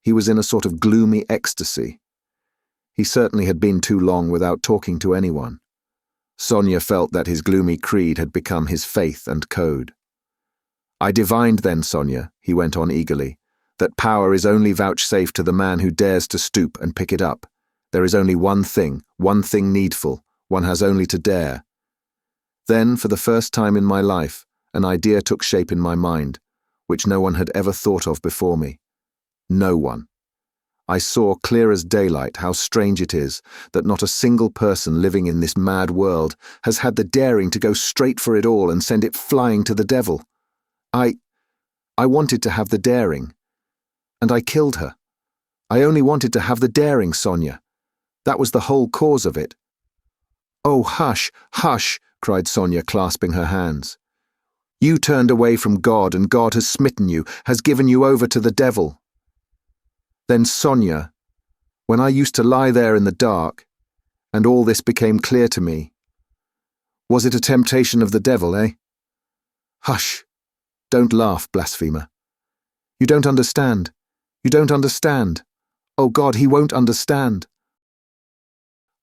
He was in a sort of gloomy ecstasy. He certainly had been too long without talking to anyone. Sonia felt that his gloomy creed had become his faith and code. I divined then, Sonia, he went on eagerly, that power is only vouchsafed to the man who dares to stoop and pick it up. There is only one thing needful, one has only to dare. Then, for the first time in my life, an idea took shape in my mind, which no one had ever thought of before me. No one. I saw clear as daylight how strange it is that not a single person living in this mad world has had the daring to go straight for it all and send it flying to the devil. I wanted to have the daring, and I killed her. I only wanted to have the daring, Sonia. That was the whole cause of it. Oh, hush, hush, cried Sonia, clasping her hands. You turned away from God, and God has smitten you, has given you over to the devil. Then, Sonia, when I used to lie there in the dark, and all this became clear to me, was it a temptation of the devil, eh? Hush! Don't laugh, blasphemer. You don't understand. You don't understand. Oh God, he won't understand.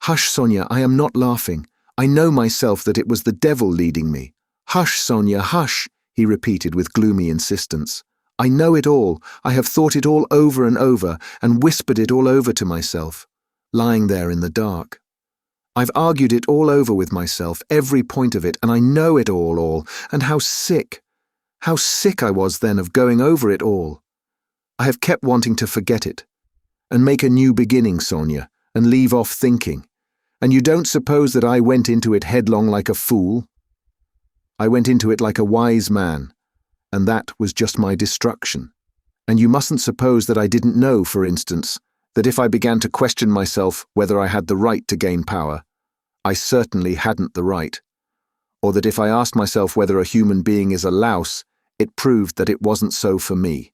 Hush, Sonia, I am not laughing. I know myself that it was the devil leading me. Hush, Sonia, hush, he repeated with gloomy insistence. I know it all. I have thought it all over and whispered it all over to myself, lying there in the dark. I've argued it all over with myself, every point of it, and I know it all, and how sick I was then of going over it all. I have kept wanting to forget it and make a new beginning, Sonia, and leave off thinking. And you don't suppose that I went into it headlong like a fool? I went into it like a wise man, and that was just my destruction. And you mustn't suppose that I didn't know, for instance, that if I began to question myself whether I had the right to gain power, I certainly hadn't the right. Or that if I asked myself whether a human being is a louse, it proved that it wasn't so for me,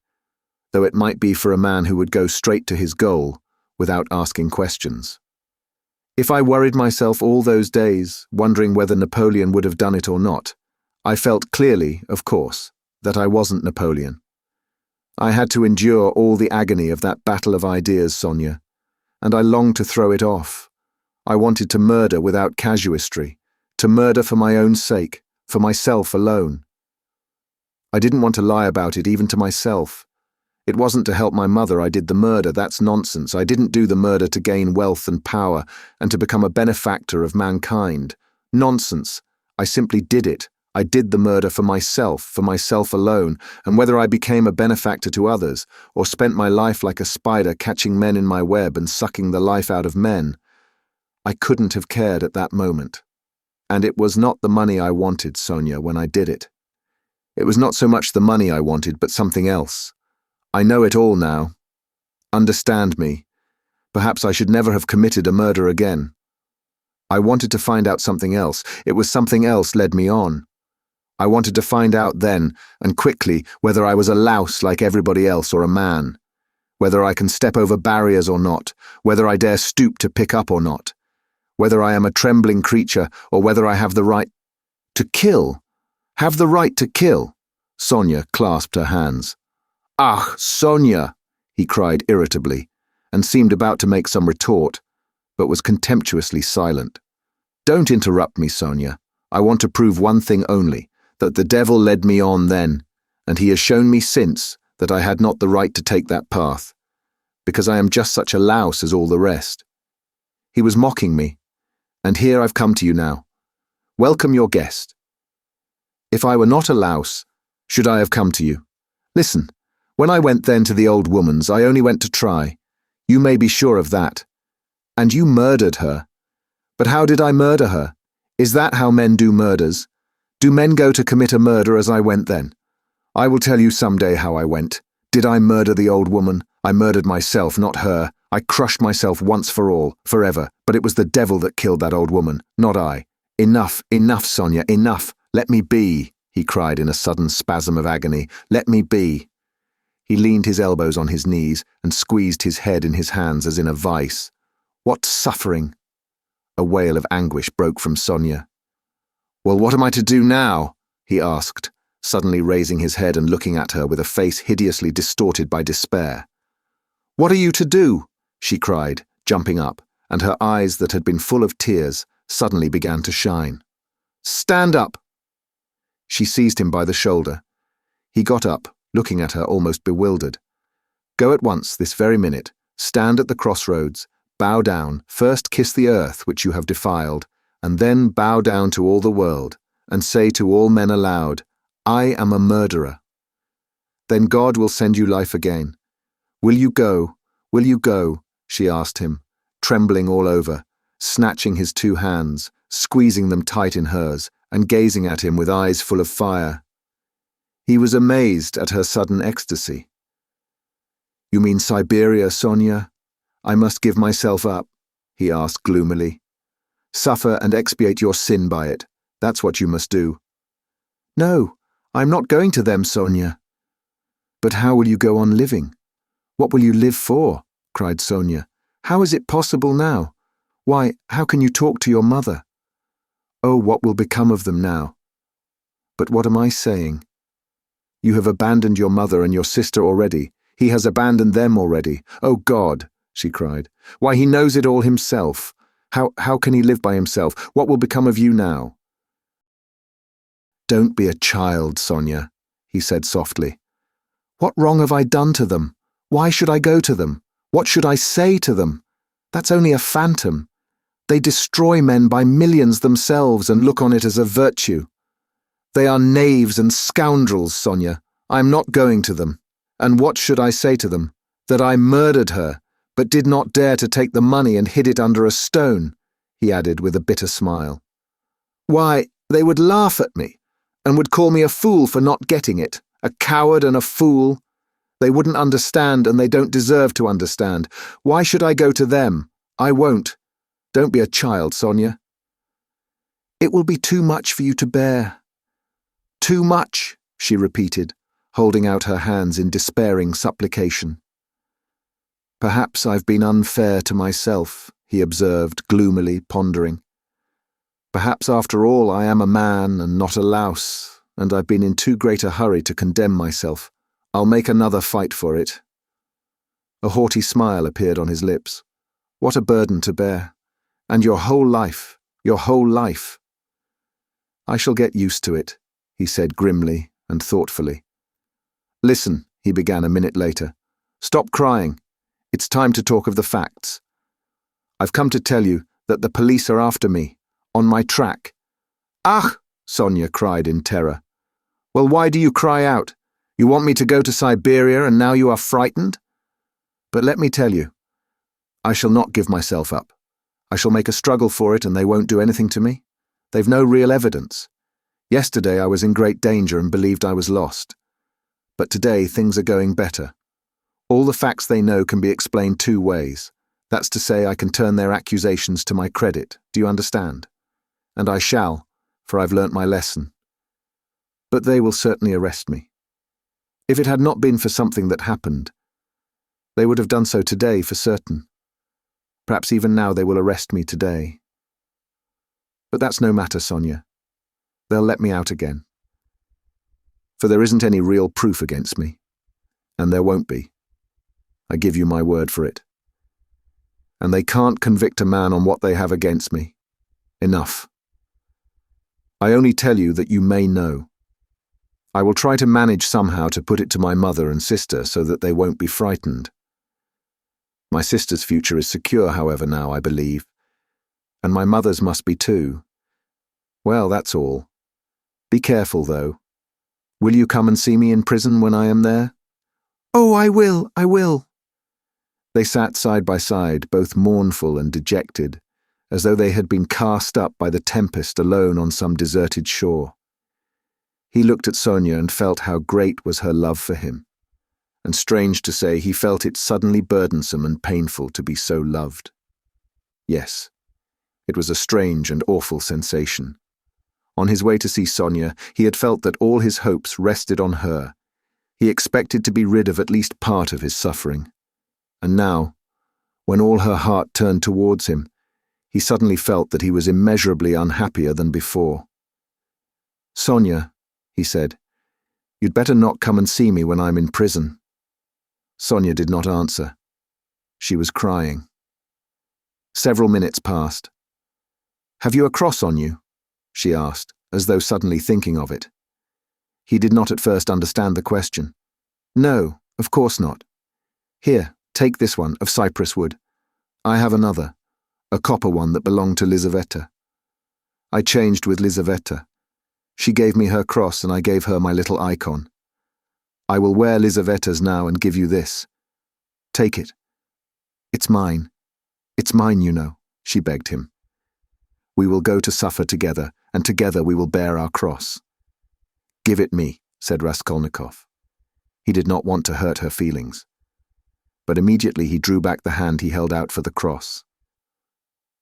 though it might be for a man who would go straight to his goal without asking questions. If I worried myself all those days, wondering whether Napoleon would have done it or not, I felt clearly, of course, that I wasn't Napoleon. I had to endure all the agony of that battle of ideas, Sonia, and I longed to throw it off. I wanted to murder without casuistry, to murder for my own sake, for myself alone. I didn't want to lie about it even to myself. It wasn't to help my mother I did the murder, that's nonsense. I didn't do the murder to gain wealth and power and to become a benefactor of mankind. Nonsense. I simply did it. I did the murder for myself alone, and whether I became a benefactor to others or spent my life like a spider catching men in my web and sucking the life out of men, I couldn't have cared at that moment. And it was not the money I wanted, Sonia, when I did it. It was not so much the money I wanted, but something else. I know it all now. Understand me. Perhaps I should never have committed a murder again. I wanted to find out something else. It was something else led me on. I wanted to find out then, and quickly, whether I was a louse like everybody else or a man. Whether I can step over barriers or not. Whether I dare stoop to pick up or not. Whether I am a trembling creature or whether I have the right to kill. Have the right to kill. Sonia clasped her hands. "Ah, Sonia!" he cried irritably, and seemed about to make some retort, but was contemptuously silent. "Don't interrupt me, Sonia. I want to prove one thing only, that the devil led me on then, and he has shown me since that I had not the right to take that path, because I am just such a louse as all the rest. He was mocking me, and here I've come to you now. Welcome your guest. If I were not a louse, should I have come to you? Listen. When I went then to the old woman's, I only went to try. You may be sure of that. And you murdered her. But how did I murder her? Is that how men do murders? Do men go to commit a murder as I went then? I will tell you some day how I went. Did I murder the old woman? I murdered myself, not her. I crushed myself once for all, forever. But it was the devil that killed that old woman, not I. Enough, enough, Sonia, enough. Let me be, he cried in a sudden spasm of agony. Let me be. He leaned his elbows on his knees and squeezed his head in his hands as in a vice. What suffering! A wail of anguish broke from Sonia. Well, what am I to do now? He asked, suddenly raising his head and looking at her with a face hideously distorted by despair. What are you to do? She cried, jumping up, and her eyes that had been full of tears suddenly began to shine. Stand up! She seized him by the shoulder. He got up, looking at her almost bewildered. Go at once, this very minute, stand at the crossroads, bow down, first kiss the earth which you have defiled, and then bow down to all the world, and say to all men aloud, I am a murderer. Then God will send you life again. Will you go? Will you go? She asked him, trembling all over, snatching his two hands, squeezing them tight in hers, and gazing at him with eyes full of fire. He was amazed at her sudden ecstasy. You mean Siberia, Sonia? I must give myself up, he asked gloomily. Suffer and expiate your sin by it. That's what you must do. No, I'm not going to them, Sonia. But how will you go on living? What will you live for? Cried Sonia. How is it possible now? Why, how can you talk to your mother? Oh, what will become of them now? But what am I saying? You have abandoned your mother and your sister already. He has abandoned them already. Oh, God, she cried. Why, he knows it all himself. How can he live by himself? What will become of you now? Don't be a child, Sonia, he said softly. What wrong have I done to them? Why should I go to them? What should I say to them? That's only a phantom. They destroy men by millions themselves and look on it as a virtue. They are knaves and scoundrels, Sonia. I am not going to them. And what should I say to them? That I murdered her, but did not dare to take the money and hid it under a stone, he added with a bitter smile. Why, they would laugh at me, and would call me a fool for not getting it, a coward and a fool. They wouldn't understand, and they don't deserve to understand. Why should I go to them? I won't. Don't be a child, Sonia. It will be too much for you to bear. Too much, she repeated, holding out her hands in despairing supplication. Perhaps I've been unfair to myself, he observed, gloomily pondering. Perhaps after all I am a man and not a louse, and I've been in too great a hurry to condemn myself. I'll make another fight for it. A haughty smile appeared on his lips. What a burden to bear. And your whole life, your whole life. I shall get used to it, he said grimly and thoughtfully. Listen, he began a minute later. Stop crying. It's time to talk of the facts. I've come to tell you that the police are after me, on my track. Ach, Sonia cried in terror. Well, why do you cry out? You want me to go to Siberia and now you are frightened? But let me tell you, I shall not give myself up. I shall make a struggle for it and they won't do anything to me. They've no real evidence. Yesterday I was in great danger and believed I was lost. But today things are going better. All the facts they know can be explained two ways. That's to say, I can turn their accusations to my credit. Do you understand? And I shall, for I've learnt my lesson. But they will certainly arrest me. If it had not been for something that happened, they would have done so today for certain. Perhaps even now they will arrest me today. But that's no matter, Sonia. They'll let me out again. For there isn't any real proof against me. And there won't be. I give you my word for it. And they can't convict a man on what they have against me. Enough. I only tell you that you may know. I will try to manage somehow to put it to my mother and sister so that they won't be frightened. My sister's future is secure, however, now, I believe. And my mother's must be too. Well, that's all. Be careful, though. Will you come and see me in prison when I am there? Oh, I will. They sat side by side, both mournful and dejected, as though they had been cast up by the tempest alone on some deserted shore. He looked at Sonia and felt how great was her love for him. And strange to say, he felt it suddenly burdensome and painful to be so loved. Yes, it was a strange and awful sensation. On his way to see Sonia, he had felt that all his hopes rested on her. He expected to be rid of at least part of his suffering. And now, when all her heart turned towards him, he suddenly felt that he was immeasurably unhappier than before. Sonia, he said, you'd better not come and see me when I'm in prison. Sonia did not answer. She was crying. Several minutes passed. Have you a cross on you? She asked, as though suddenly thinking of it. He did not at first understand the question. No, of course not. Here, take this one, of cypress wood. I have another, a copper one that belonged to Lizaveta. I changed with Lizaveta. She gave me her cross and I gave her my little icon. I will wear Lizaveta's now and give you this. Take it. It's mine. It's mine, you know, she begged him. We will go to suffer together, and together we will bear our cross. Give it me, said Raskolnikov. He did not want to hurt her feelings. But immediately he drew back the hand he held out for the cross.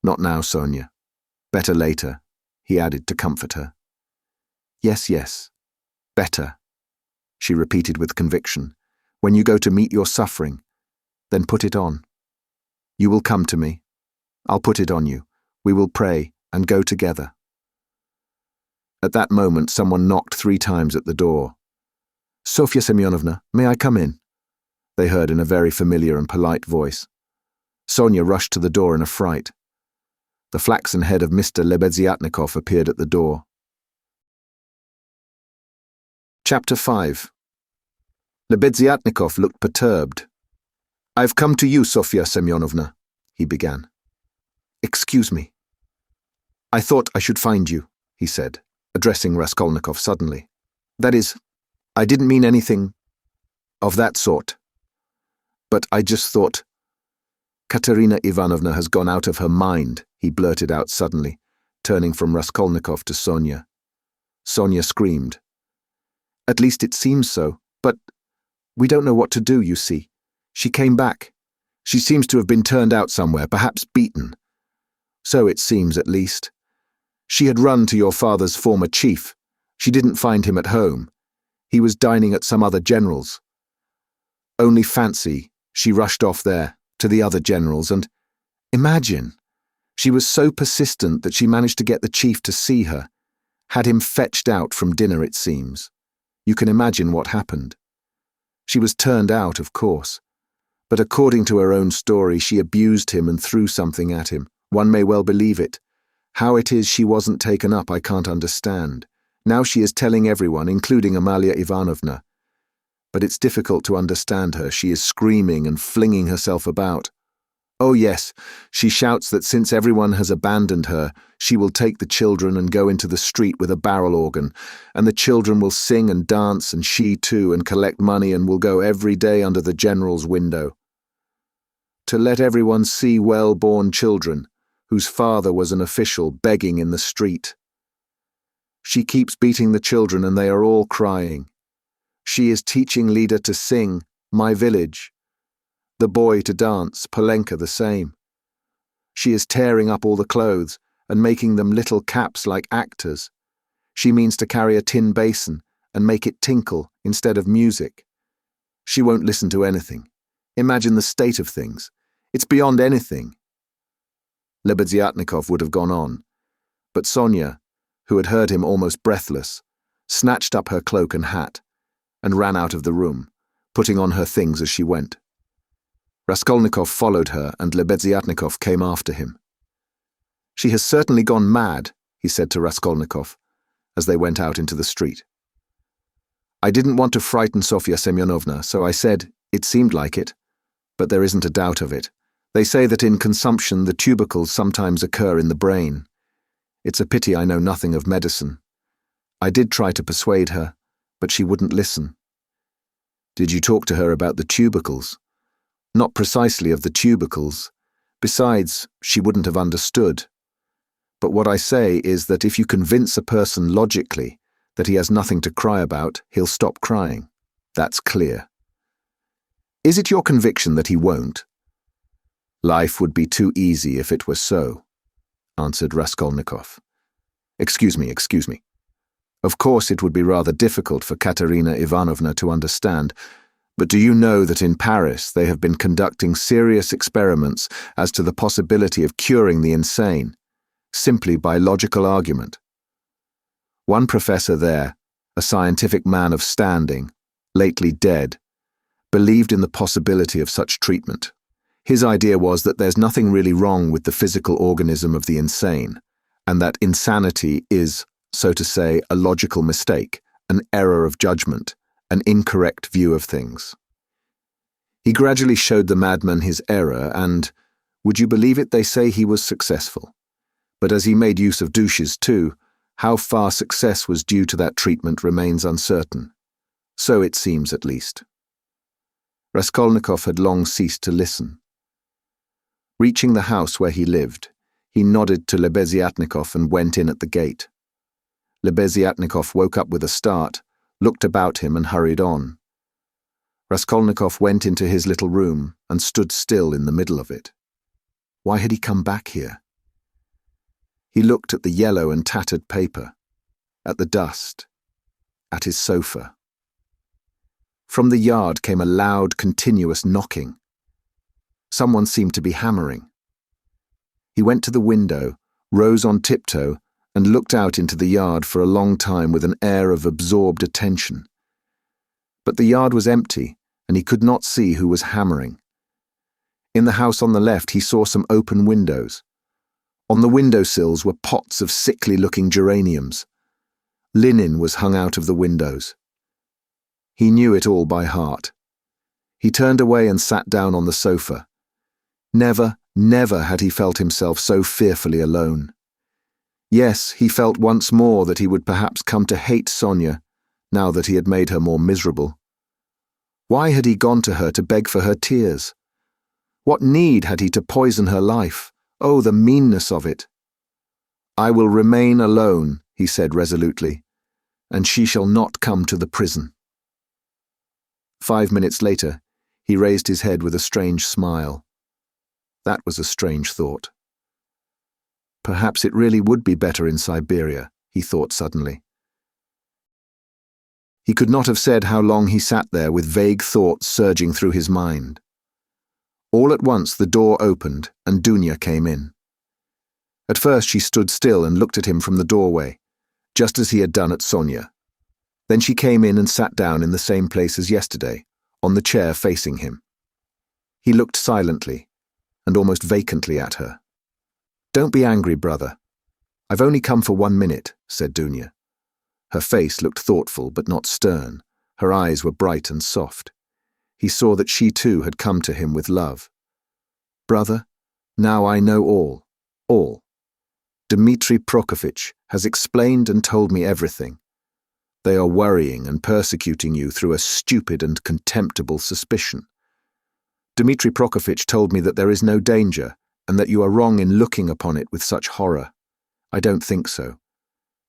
Not now, Sonia. Better later, he added to comfort her. Yes, better, she repeated with conviction. When you go to meet your suffering, then put it on. You will come to me. I'll put it on you. We will pray and go together. At that moment, someone knocked 3 times at the door. Sofya Semyonovna, may I come in? They heard in a very familiar and polite voice. Sonia rushed to the door in a fright. The flaxen head of Mr. Lebeziatnikov appeared at the door. Chapter 5. Lebeziatnikov looked perturbed. I've come to you, Sofya Semyonovna, he began. Excuse me. I thought I should find you, he said, addressing Raskolnikov suddenly. That is, I didn't mean anything. of that sort. But I just thought, Katerina Ivanovna has gone out of her mind, he blurted out suddenly, turning from Raskolnikov to Sonia. Sonia screamed. At least it seems so, but we don't know what to do, you see. She came back. She seems to have been turned out somewhere, perhaps beaten. So it seems, at least. She had run to your father's former chief. She didn't find him at home. He was dining at some other general's. Only fancy, she rushed off there, to the other generals, and imagine, she was so persistent that she managed to get the chief to see her, had him fetched out from dinner, it seems. You can imagine what happened. She was turned out, of course, but according to her own story, she abused him and threw something at him. One may well believe it. How it is she wasn't taken up, I can't understand. Now she is telling everyone, including Amalia Ivanovna. But it's difficult to understand her. She is screaming and flinging herself about. Oh yes, she shouts that since everyone has abandoned her, she will take the children and go into the street with a barrel organ, and the children will sing and dance, and she too, and collect money, and will go every day under the general's window. To let everyone see well-born children, whose father was an official, begging in the street. She keeps beating the children, and they are all crying. She is teaching Lida to sing, My Village. The boy to dance, Polenka the same. She is tearing up all the clothes and making them little caps like actors. She means to carry a tin basin and make it tinkle instead of music. She won't listen to anything. Imagine the state of things. It's beyond anything. Lebeziatnikov would have gone on, but Sonia, who had heard him almost breathless, snatched up her cloak and hat and ran out of the room, putting on her things as she went. Raskolnikov followed her, and Lebeziatnikov came after him. She has certainly gone mad, he said to Raskolnikov, as they went out into the street. I didn't want to frighten Sofya Semyonovna, so I said, it seemed like it, but there isn't a doubt of it. They say that in consumption the tubercles sometimes occur in the brain. It's a pity I know nothing of medicine. I did try to persuade her, but she wouldn't listen. Did you talk to her about the tubercles? Not precisely of the tubercles. Besides, she wouldn't have understood. But what I say is that if you convince a person logically that he has nothing to cry about, he'll stop crying. That's clear. Is it your conviction that he won't? Life would be too easy if it were so, answered Raskolnikov. Excuse me. Of course it would be rather difficult for Katerina Ivanovna to understand, but do you know that in Paris they have been conducting serious experiments as to the possibility of curing the insane, simply by logical argument? One professor there, a scientific man of standing, lately dead, believed in the possibility of such treatment. His idea was that there's nothing really wrong with the physical organism of the insane, and that insanity is, so to say, a logical mistake, an error of judgment, an incorrect view of things. He gradually showed the madman his error, and, would you believe it, they say he was successful. But as he made use of douches too, how far success was due to that treatment remains uncertain. So it seems, at least. Raskolnikov had long ceased to listen. Reaching the house where he lived, he nodded to Lebeziatnikov and went in at the gate. Lebeziatnikov woke up with a start, looked about him and hurried on. Raskolnikov went into his little room and stood still in the middle of it. Why had he come back here? He looked at the yellow and tattered paper, at the dust, at his sofa. From the yard came a loud, continuous knocking. Someone seemed to be hammering. He went to the window, rose on tiptoe, and looked out into the yard for a long time with an air of absorbed attention. But the yard was empty, and he could not see who was hammering. In the house on the left he saw some open windows. On the windowsills were pots of sickly-looking geraniums. Linen was hung out of the windows. He knew it all by heart. He turned away and sat down on the sofa. Never had he felt himself so fearfully alone. Yes, he felt once more that he would perhaps come to hate Sonia, now that he had made her more miserable. Why had he gone to her to beg for her tears? What need had he to poison her life? Oh, the meanness of it! "I will remain alone," he said resolutely, "and she shall not come to the prison." 5 minutes later, he raised his head with a strange smile. That was a strange thought. Perhaps it really would be better in Siberia, he thought suddenly. He could not have said how long he sat there with vague thoughts surging through his mind. All at once the door opened and Dunya came in. At first she stood still and looked at him from the doorway, just as he had done at Sonia. Then she came in and sat down in the same place as yesterday, on the chair facing him. He looked silently and almost vacantly at her. "Don't be angry, brother. I've only come for 1 minute," said Dunya. Her face looked thoughtful but not stern. Her eyes were bright and soft. He saw that she too had come to him with love. "Brother, now I know all. Dmitri Prokofitch has explained and told me everything. They are worrying and persecuting you through a stupid and contemptible suspicion. Dmitri Prokofitch told me that there is no danger and that you are wrong in looking upon it with such horror. I don't think so.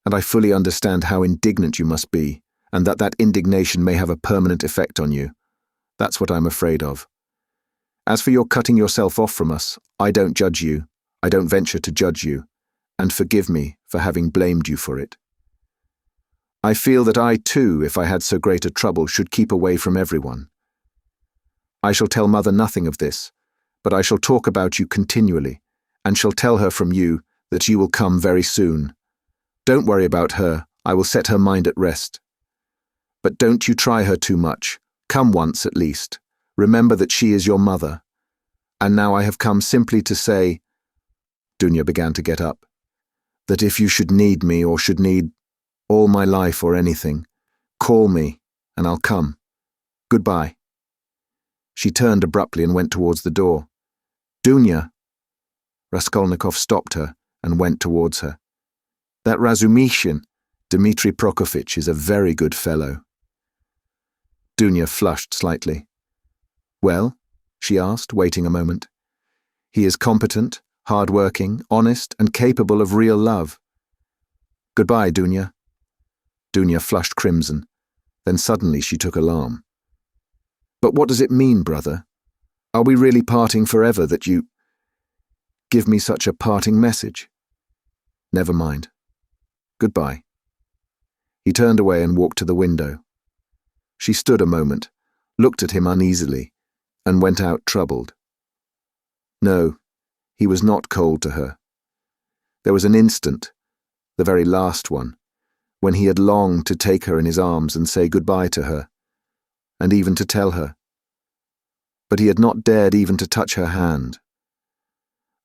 And I fully understand how indignant you must be, and that indignation may have a permanent effect on you. That's what I'm afraid of. As for your cutting yourself off from us, I don't judge you. I don't venture to judge you, and forgive me for having blamed you for it. I feel that I too, if I had so great a trouble, should keep away from everyone. I shall tell Mother nothing of this, but I shall talk about you continually, and shall tell her from you that you will come very soon. Don't worry about her, I will set her mind at rest. But don't you try her too much. Come once at least. Remember that she is your mother. And now I have come simply to say," Dunya began to get up, "that if you should need me or should need all my life or anything, call me and I'll come. Goodbye." She turned abruptly and went towards the door. "Dunya!" Raskolnikov stopped her and went towards her. "That Razumishin, Dmitri Prokofitch, is a very good fellow." Dunya flushed slightly. "Well?" she asked, waiting a moment. "He is competent, hard-working, honest, and capable of real love. Goodbye, Dunya." Dunya flushed crimson. Then suddenly she took alarm. "But what does it mean, brother? Are we really parting forever that you give me such a parting message?" "Never mind. Goodbye." He turned away and walked to the window. She stood a moment, looked at him uneasily, and went out troubled. No, he was not cold to her. There was an instant, the very last one, when he had longed to take her in his arms and say goodbye to her, and even to tell her. But he had not dared even to touch her hand.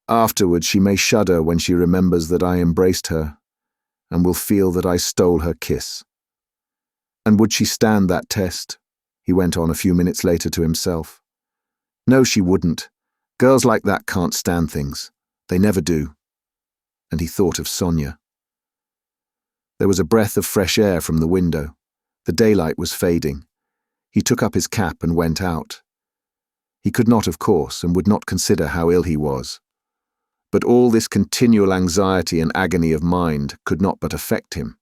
Afterwards she may shudder when she remembers that I embraced her, and will feel that I stole her kiss. And would she stand that test? He went on a few minutes later to himself. No, she wouldn't. Girls like that can't stand things. They never do. And he thought of Sonia. There was a breath of fresh air from the window. The daylight was fading. He took up his cap and went out. He could not, of course, and would not consider how ill he was. But all this continual anxiety and agony of mind could not but affect him.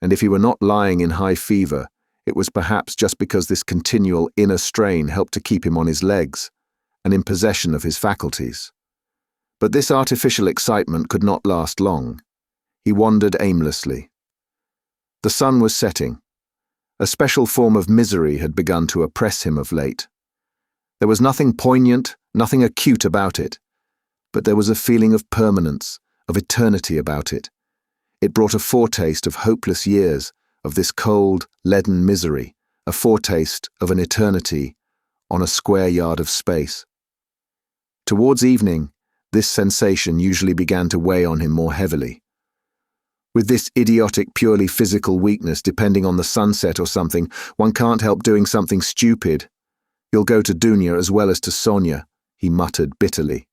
And if he were not lying in high fever, it was perhaps just because this continual inner strain helped to keep him on his legs and in possession of his faculties. But this artificial excitement could not last long. He wandered aimlessly. The sun was setting. A special form of misery had begun to oppress him of late. There was nothing poignant, nothing acute about it, but there was a feeling of permanence, of eternity about it. It brought a foretaste of hopeless years, of this cold, leaden misery, a foretaste of an eternity on a square yard of space. Towards evening, this sensation usually began to weigh on him more heavily. With this idiotic, purely physical weakness depending on the sunset or something, one can't help doing something stupid. You'll go to Dunya as well as to Sonia, he muttered bitterly.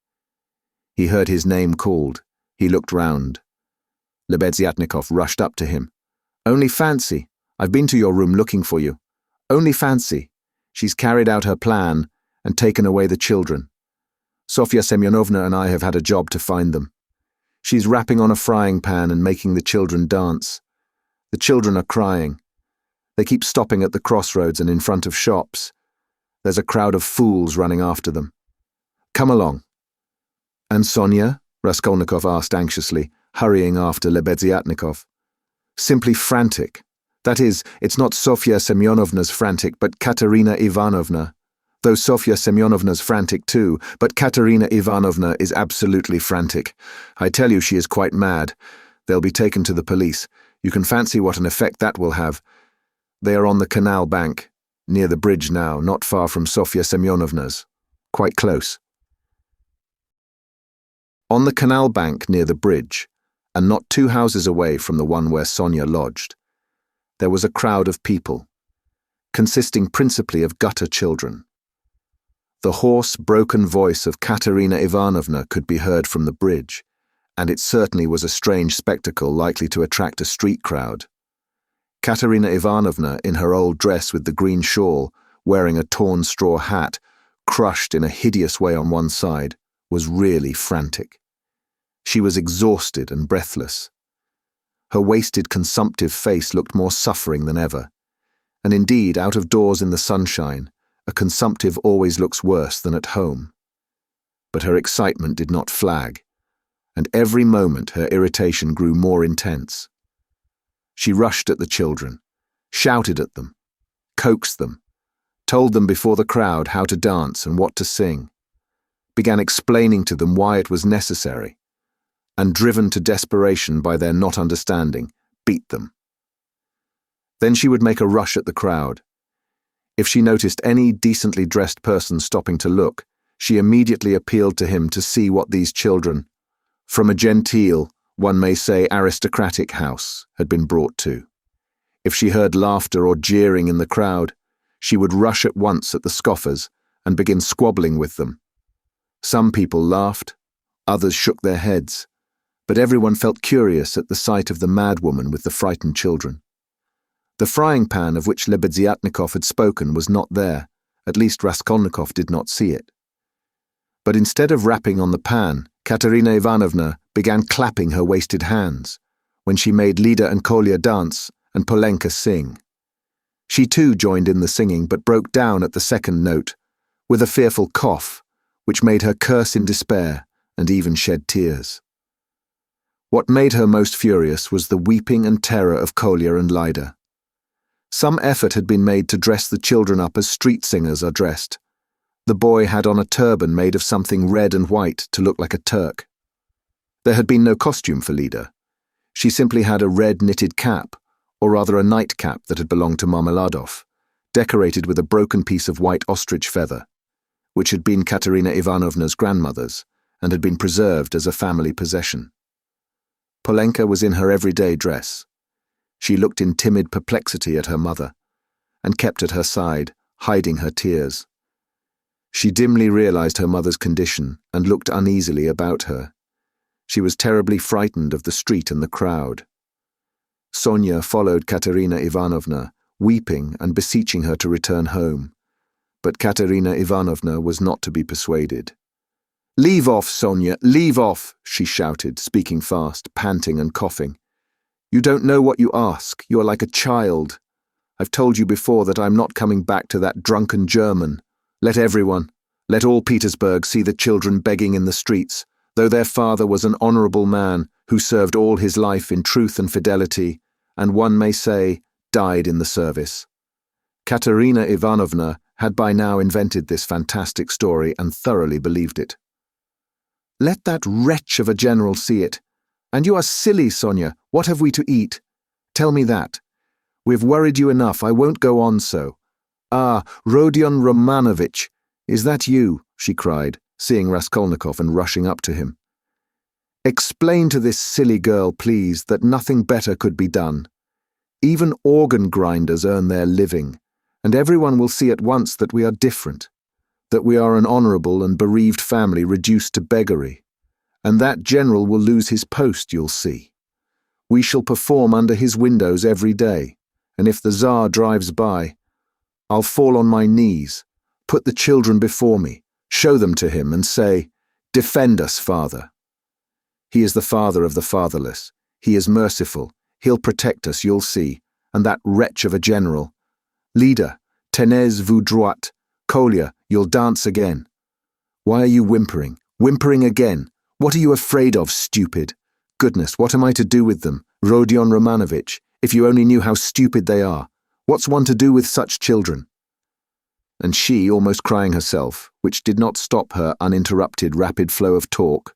He heard his name called. He looked round. Lebeziatnikov rushed up to him. Only fancy. I've been to your room looking for you. Only fancy. She's carried out her plan and taken away the children. Sofya Semyonovna and I have had a job to find them. She's rapping on a frying pan and making the children dance. The children are crying. They keep stopping at the crossroads and in front of shops. There's a crowd of fools running after them. Come along." "And Sonia?" Raskolnikov asked anxiously, hurrying after Lebeziatnikov. "Simply frantic. That is, it's not Sofya Semyonovna's frantic, but Katerina Ivanovna. Though Sofya Semyonovna's frantic too, but Katerina Ivanovna is absolutely frantic. I tell you, she is quite mad. They'll be taken to the police. You can fancy what an effect that will have. They are on the canal bank, near the bridge now, not far from Sofya Semyonovna's. Quite close." On the canal bank near the bridge, and not 2 houses away from the one where Sonia lodged, there was a crowd of people, consisting principally of gutter children. The hoarse, broken voice of Katerina Ivanovna could be heard from the bridge, and it certainly was a strange spectacle likely to attract a street crowd. Katerina Ivanovna, in her old dress with the green shawl, wearing a torn straw hat, crushed in a hideous way on one side, was really frantic. She was exhausted and breathless. Her wasted, consumptive face looked more suffering than ever, and indeed, out of doors in the sunshine, a consumptive always looks worse than at home. But her excitement did not flag, and every moment her irritation grew more intense. She rushed at the children, shouted at them, coaxed them, told them before the crowd how to dance and what to sing, began explaining to them why it was necessary, and driven to desperation by their not understanding, beat them. Then she would make a rush at the crowd. If she noticed any decently dressed person stopping to look, she immediately appealed to him to see what these children, from a genteel, one may say aristocratic house, had been brought to. If she heard laughter or jeering in the crowd, she would rush at once at the scoffers and begin squabbling with them. Some people laughed, others shook their heads, but everyone felt curious at the sight of the mad woman with the frightened children. The frying pan of which Lebeziatnikov had spoken was not there, at least Raskolnikov did not see it. But instead of rapping on the pan, Katerina Ivanovna began clapping her wasted hands, when she made Lida and Kolya dance and Polenka sing. She too joined in the singing, but broke down at the second note, with a fearful cough, which made her curse in despair and even shed tears. What made her most furious was the weeping and terror of Kolya and Lida. Some effort had been made to dress the children up as street singers are dressed. The boy had on a turban made of something red and white to look like a Turk. There had been no costume for Lida. She simply had a red knitted cap, or rather a nightcap that had belonged to Marmeladov, decorated with a broken piece of white ostrich feather, which had been Katerina Ivanovna's grandmother's and had been preserved as a family possession. Polenka was in her everyday dress. She looked in timid perplexity at her mother, and kept at her side, hiding her tears. She dimly realized her mother's condition and looked uneasily about her. She was terribly frightened of the street and the crowd. Sonia followed Katerina Ivanovna, weeping and beseeching her to return home. But Katerina Ivanovna was not to be persuaded. "Leave off, Sonia, leave off," she shouted, speaking fast, panting and coughing. "You don't know what you ask. You are like a child. I've told you before that I'm not coming back to that drunken German. Let everyone, let all Petersburg see the children begging in the streets, though their father was an honorable man who served all his life in truth and fidelity, and one may say, died in the service." Katerina Ivanovna had by now invented this fantastic story and thoroughly believed it. "Let that wretch of a general see it. And you are silly, Sonia. What have we to eat? Tell me that. We've worried you enough. I won't go on so. Ah, Rodion Romanovitch, is that you?" she cried, seeing Raskolnikov and rushing up to him. "Explain to this silly girl, please, that nothing better could be done. Even organ grinders earn their living, and everyone will see at once that we are different, that we are an honorable and bereaved family reduced to beggary. And that general will lose his post, you'll see. We shall perform under his windows every day, and if the Tsar drives by, I'll fall on my knees, put the children before me, show them to him and say, 'Defend us, Father.' He is the father of the fatherless. He is merciful. He'll protect us, you'll see. And that wretch of a general. Leader, tenez-vous droit. Kolya, you'll dance again. Why are you whimpering? Whimpering again. What are you afraid of, stupid? Goodness, what am I to do with them? Rodion Romanovich, if you only knew how stupid they are. What's one to do with such children?" And she, almost crying herself, which did not stop her uninterrupted rapid flow of talk,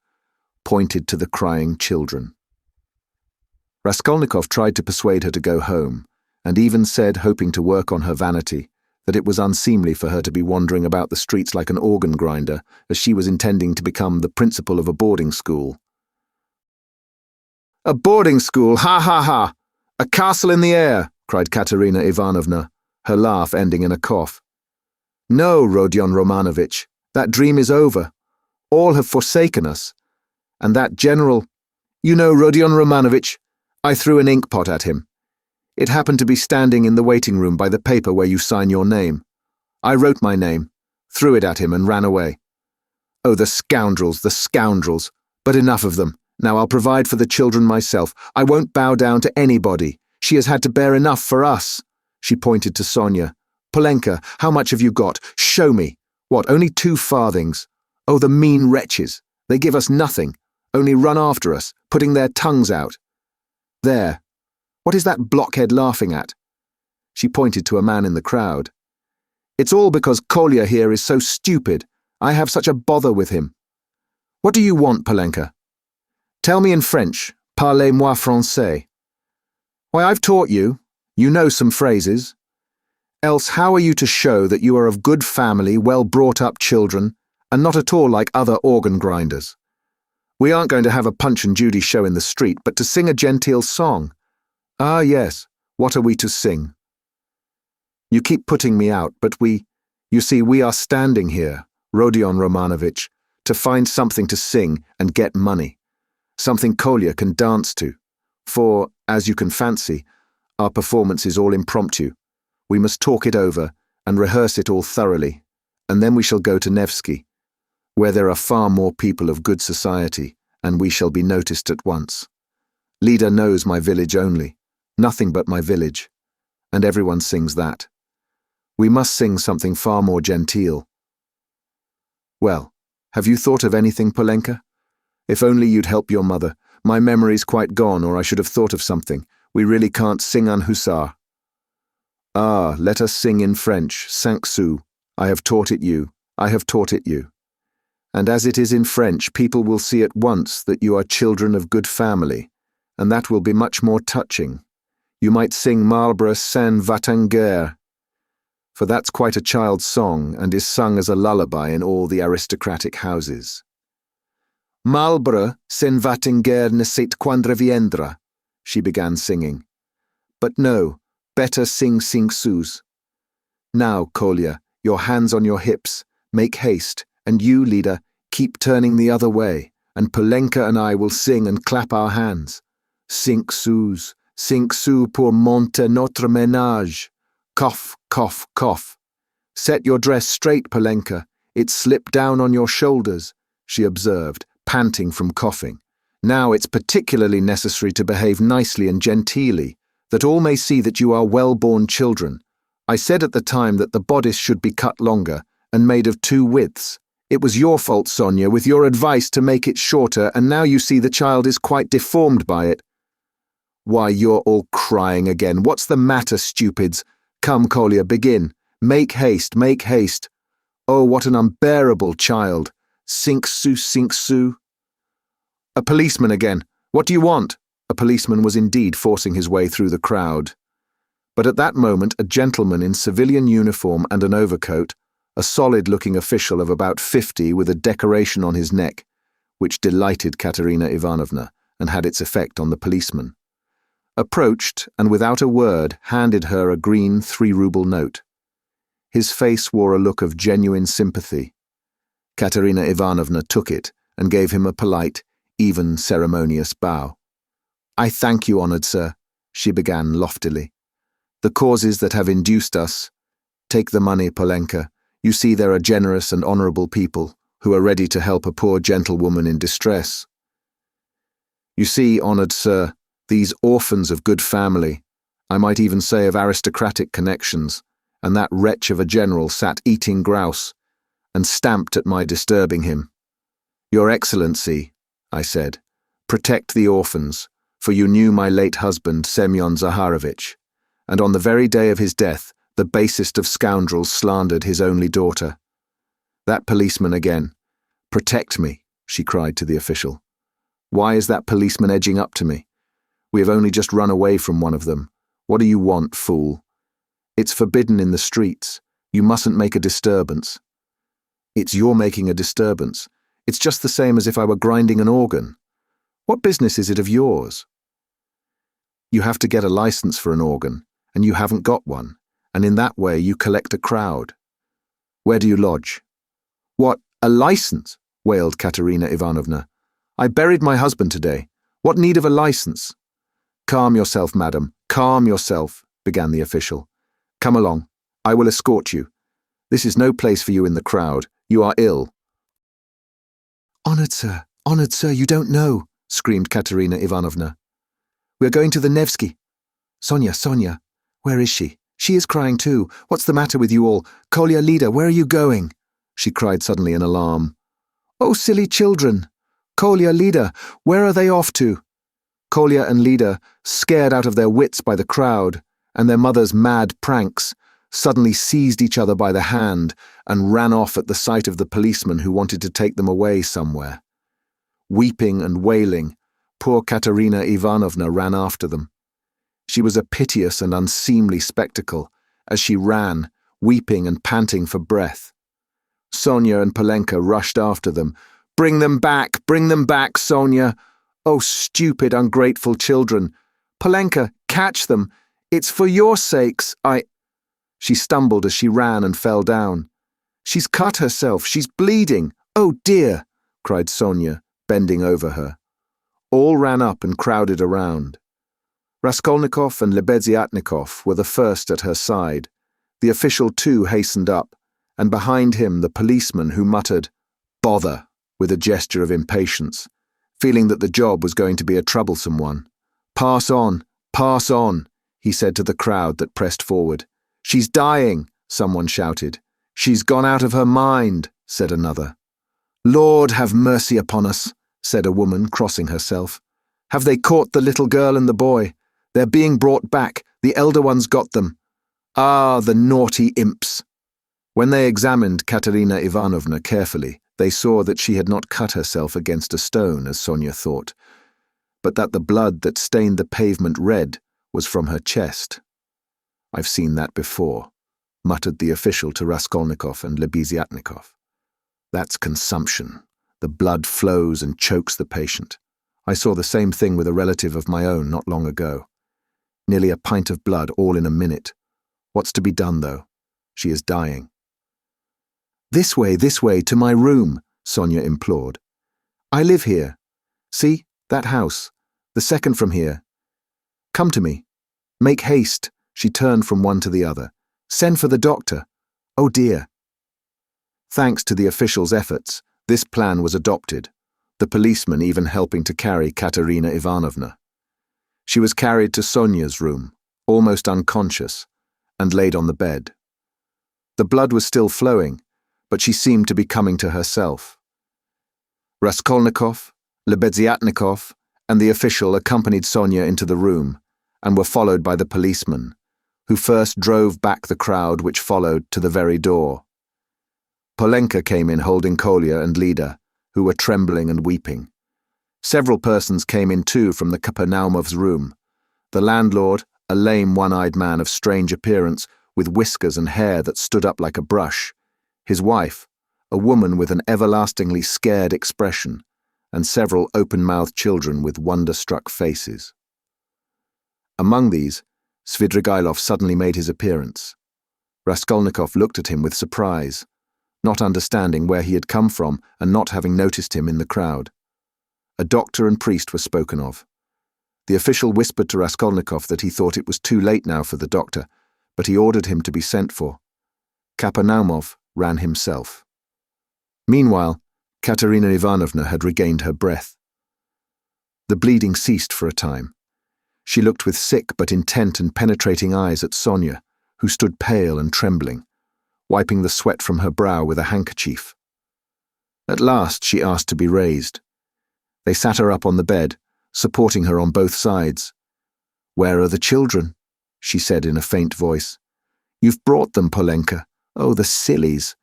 pointed to the crying children. Raskolnikov tried to persuade her to go home, and even said, hoping to work on her vanity, that it was unseemly for her to be wandering about the streets like an organ grinder, as she was intending to become the principal of a boarding school. "A boarding school, ha ha ha! A castle in the air!" cried Katerina Ivanovna, her laugh ending in a cough. "No, Rodion Romanovich, that dream is over. All have forsaken us. And that general, you know, Rodion Romanovich, I threw an inkpot at him. It happened to be standing in the waiting room by the paper where you sign your name. I wrote my name, threw it at him and ran away. Oh, the scoundrels, the scoundrels. But enough of them. Now I'll provide for the children myself. I won't bow down to anybody. She has had to bear enough for us." She pointed to Sonia. "Polenka, how much have you got? Show me. What, only 2 farthings? Oh, the mean wretches. They give us nothing, only run after us, putting their tongues out. There. What is that blockhead laughing at?" She pointed to a man in the crowd. "It's all because Kolya here is so stupid. I have such a bother with him. What do you want, Polenka? Tell me in French. Parlez-moi français. Why, I've taught you. You know some phrases. Else how are you to show that you are of good family, well-brought-up children, and not at all like other organ grinders? We aren't going to have a Punch and Judy show in the street, but to sing a genteel song. Ah, yes, what are we to sing? You keep putting me out, but you see, we are standing here, Rodion Romanovich, to find something to sing and get money, something Kolya can dance to. For, as you can fancy, our performance is all impromptu. We must talk it over and rehearse it all thoroughly, and then we shall go to Nevsky, where there are far more people of good society, and we shall be noticed at once. Lida knows my village only, nothing but my village, and everyone sings that. We must sing something far more genteel. Well, have you thought of anything, Polenka? If only you'd help your mother. My memory's quite gone, or I should have thought of something. We really can't sing un hussar. Ah, let us sing in French, 5 sous. I have taught it you. I have taught it you. And as it is in French, people will see at once that you are children of good family, and that will be much more touching. You might sing Marlborough s'en va en guerre, for that's quite a child's song and is sung as a lullaby in all the aristocratic houses. Marlborough s'en va en guerre ne sait quand reviendra, she began singing. But no, better sing 5 sous. Now, Kolya, your hands on your hips, make haste, and you, Lida, keep turning the other way, and Polenka and I will sing and clap our hands. 5 sous, 5 sous pour monter notre ménage. Cough, cough, cough. Set your dress straight, Polenka. It's slipped down on your shoulders, she observed, panting from coughing. Now it's particularly necessary to behave nicely and genteelly, that all may see that you are well-born children. I said at the time that the bodice should be cut longer and made of 2 widths. It was your fault, Sonia, with your advice to make it shorter, and now you see the child is quite deformed by it. Why, you're all crying again. What's the matter, stupids? Come, Kolya, begin. Make haste, make haste. Oh, what an unbearable child. 5 sous, 5 sous. A policeman again. What do you want? A policeman was indeed forcing his way through the crowd. But at that moment a gentleman in civilian uniform and an overcoat, a solid-looking official of about 50 with a decoration on his neck, which delighted Katerina Ivanovna and had its effect on the policeman, approached and without a word handed her a green 3-ruble note. His face wore a look of genuine sympathy. Katerina Ivanovna took it and gave him a polite, even ceremonious bow. I thank you, honoured sir, she began loftily. The causes that have induced us, Take the money, Polenka. You see there are generous and honorable people who are ready to help a poor gentlewoman in distress. You see, honored sir, these orphans of good family, I might even say of aristocratic connections, and that wretch of a general sat eating grouse, and stamped at my disturbing him. Your Excellency, I said, protect the orphans, for you knew my late husband, Semyon Zaharovich, and on the very day of his death, the basest of scoundrels slandered his only daughter. That policeman again. Protect me, she cried to the official. Why is that policeman edging up to me? We have only just run away from one of them. What do you want, fool? It's forbidden in the streets. You mustn't make a disturbance. It's you're making a disturbance. It's just the same as if I were grinding an organ. What business is it of yours? You have to get a license for an organ, and you haven't got one, and in that way you collect a crowd. Where do you lodge? What, a license? Wailed Katerina Ivanovna. I buried my husband today. What need of a license? Calm yourself, madam, calm yourself, began the official. Come along. I will escort you. This is no place for you in the crowd. You are ill. Honored sir, you don't know, screamed Katerina Ivanovna. We are going to the Nevsky. Sonia, where is she? She is crying too. What's the matter with you all? Kolya, Lida, where are you going? She cried suddenly in alarm. Oh, silly children! Kolya, Lida, where are they off to? Kolya and Lida, scared out of their wits by the crowd and their mother's mad pranks, suddenly seized each other by the hand and ran off at the sight of the policeman who wanted to take them away somewhere. Weeping and wailing, poor Katerina Ivanovna ran after them. She was a piteous and unseemly spectacle as she ran, weeping and panting for breath. Sonia and Polenka rushed after them. Bring them back, Sonia! Oh, stupid, ungrateful children! Polenka, catch them! It's for your sakes, She stumbled as she ran and fell down. She's cut herself, she's bleeding! Oh dear! Cried Sonia, bending over her. All ran up and crowded around. Raskolnikov and Lebeziatnikov were the first at her side. The official too hastened up, and behind him the policeman who muttered, "Bother," with a gesture of impatience, feeling that the job was going to be a troublesome one. Pass on, he said to the crowd that pressed forward. She's dying, someone shouted. She's gone out of her mind, said another. Lord, have mercy upon us, said a woman, crossing herself. Have they caught the little girl and the boy? They're being brought back. The elder one's got them. Ah, the naughty imps. When they examined Katerina Ivanovna carefully, they saw that she had not cut herself against a stone, as Sonia thought, but that the blood that stained the pavement red was from her chest. I've seen that before, muttered the official to Raskolnikov and Lebeziatnikov. That's consumption. The blood flows and chokes the patient. I saw the same thing with a relative of my own not long ago. Nearly a pint of blood all in a minute. What's to be done, though? She is dying. This way, to my room, Sonia implored. I live here. See, that house, the second from here. Come to me. Make haste, she turned from one to the other. Send for the doctor. Oh dear. Thanks to the official's efforts, this plan was adopted, the policeman even helping to carry Katerina Ivanovna. She was carried to Sonia's room, almost unconscious, and laid on the bed. The blood was still flowing, but she seemed to be coming to herself. Raskolnikov, Lebeziatnikov, and the official accompanied Sonia into the room and were followed by the policeman, who first drove back the crowd which followed to the very door. Polenka came in holding Kolya and Lida, who were trembling and weeping. Several persons came in too from the Kapernaumov's room. The landlord, a lame one-eyed man of strange appearance, with whiskers and hair that stood up like a brush, his wife, a woman with an everlastingly scared expression, and several open-mouthed children with wonder-struck faces. Among these, Svidrigailov suddenly made his appearance. Raskolnikov looked at him with surprise, not understanding where he had come from and not having noticed him in the crowd. A doctor and priest were spoken of. The official whispered to Raskolnikov that he thought it was too late now for the doctor, but he ordered him to be sent for. Kapernaumov ran himself. Meanwhile, Katerina Ivanovna had regained her breath. The bleeding ceased for a time. She looked with sick but intent and penetrating eyes at Sonia, who stood pale and trembling, wiping the sweat from her brow with a handkerchief. At last she asked to be raised. They sat her up on the bed, supporting her on both sides. "Where are the children?" she said in a faint voice. "You've brought them, Polenka. Oh, the sillies.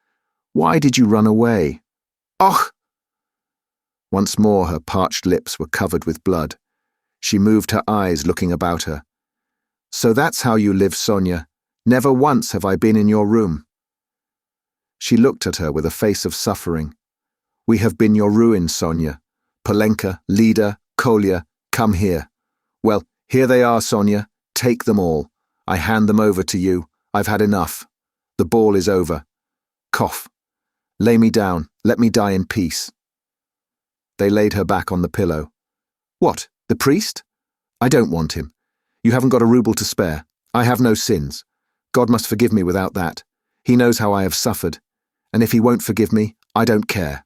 Why did you run away? Och!" Once more her parched lips were covered with blood. She moved her eyes, looking about her. "So that's how you live, Sonia. Never once have I been in your room." She looked at her with a face of suffering. "We have been your ruin, Sonia. Polenka, Lida, Kolya, come here. Well, here they are, Sonia. Take them all. I hand them over to you. I've had enough. The ball is over. Cough. Lay me down. Let me die in peace." They laid her back on the pillow. "What, the priest? I don't want him. You haven't got a ruble to spare. I have no sins. God must forgive me without that. He knows how I have suffered. And if he won't forgive me, I don't care."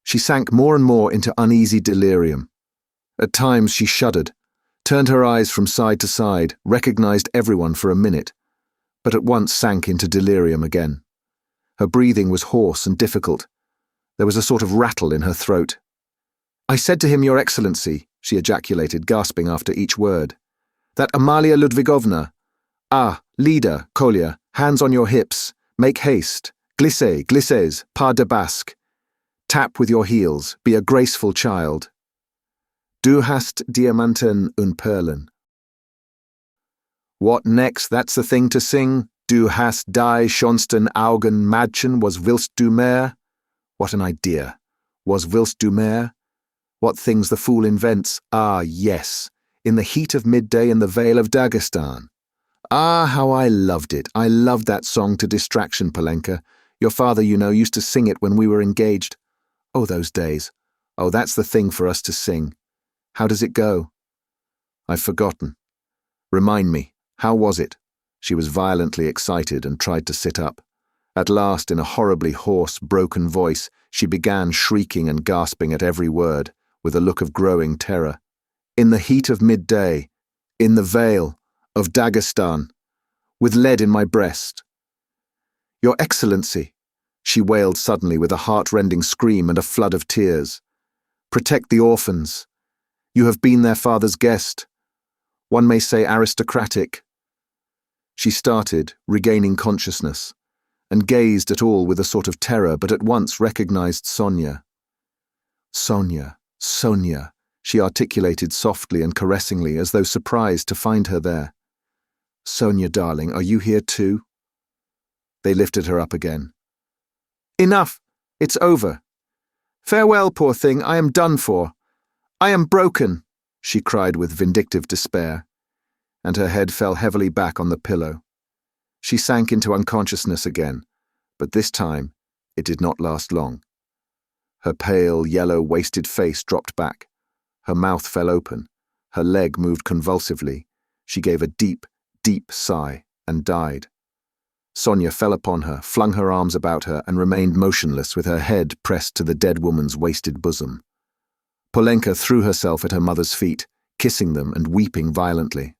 She sank more and more into uneasy delirium. At times she shuddered, turned her eyes from side to side, recognized everyone for a minute, but at once sank into delirium again. Her breathing was hoarse and difficult. There was a sort of rattle in her throat. "I said to him, Your Excellency," she ejaculated, gasping after each word, "that Amalia Ludvigovna— Ah, Lida, Kolya, hands on your hips, make haste, glissez, glissez, pas de basque. Tap with your heels, be a graceful child. Du hast Diamanten und Perlen." What next? That's the thing to sing. Du hast die schönsten Augen, Madchen, was willst du mehr? What an idea. Was willst du mehr? What things the fool invents. Ah, yes. In the heat of midday in the Vale of Dagestan. Ah, how I loved it. I loved that song to distraction, Polenka. Your father, you know, used to sing it when we were engaged. Oh, those days. Oh, that's the thing for us to sing. How does it go? I've forgotten. Remind me, how was it? She was violently excited and tried to sit up. At last, in a horribly hoarse, broken voice, she began shrieking and gasping at every word, with a look of growing terror. In the heat of midday, in the Vale of Dagestan, with lead in my breast. Your Excellency, she wailed suddenly with a heart-rending scream and a flood of tears. Protect the orphans. You have been their father's guest. One may say aristocratic. She started, regaining consciousness, and gazed at all with a sort of terror, but at once recognized Sonia. Sonia, Sonia, she articulated softly and caressingly, as though surprised to find her there. Sonia, darling, are you here too? They lifted her up again. Enough! It's over. Farewell, poor thing, I am done for. I am broken, she cried with vindictive despair, and her head fell heavily back on the pillow. She sank into unconsciousness again, but this time it did not last long. Her pale, yellow, wasted face dropped back. Her mouth fell open. Her leg moved convulsively. She gave a deep, deep sigh and died. Sonia fell upon her, flung her arms about her, and remained motionless with her head pressed to the dead woman's wasted bosom. Polenka threw herself at her mother's feet, kissing them and weeping violently.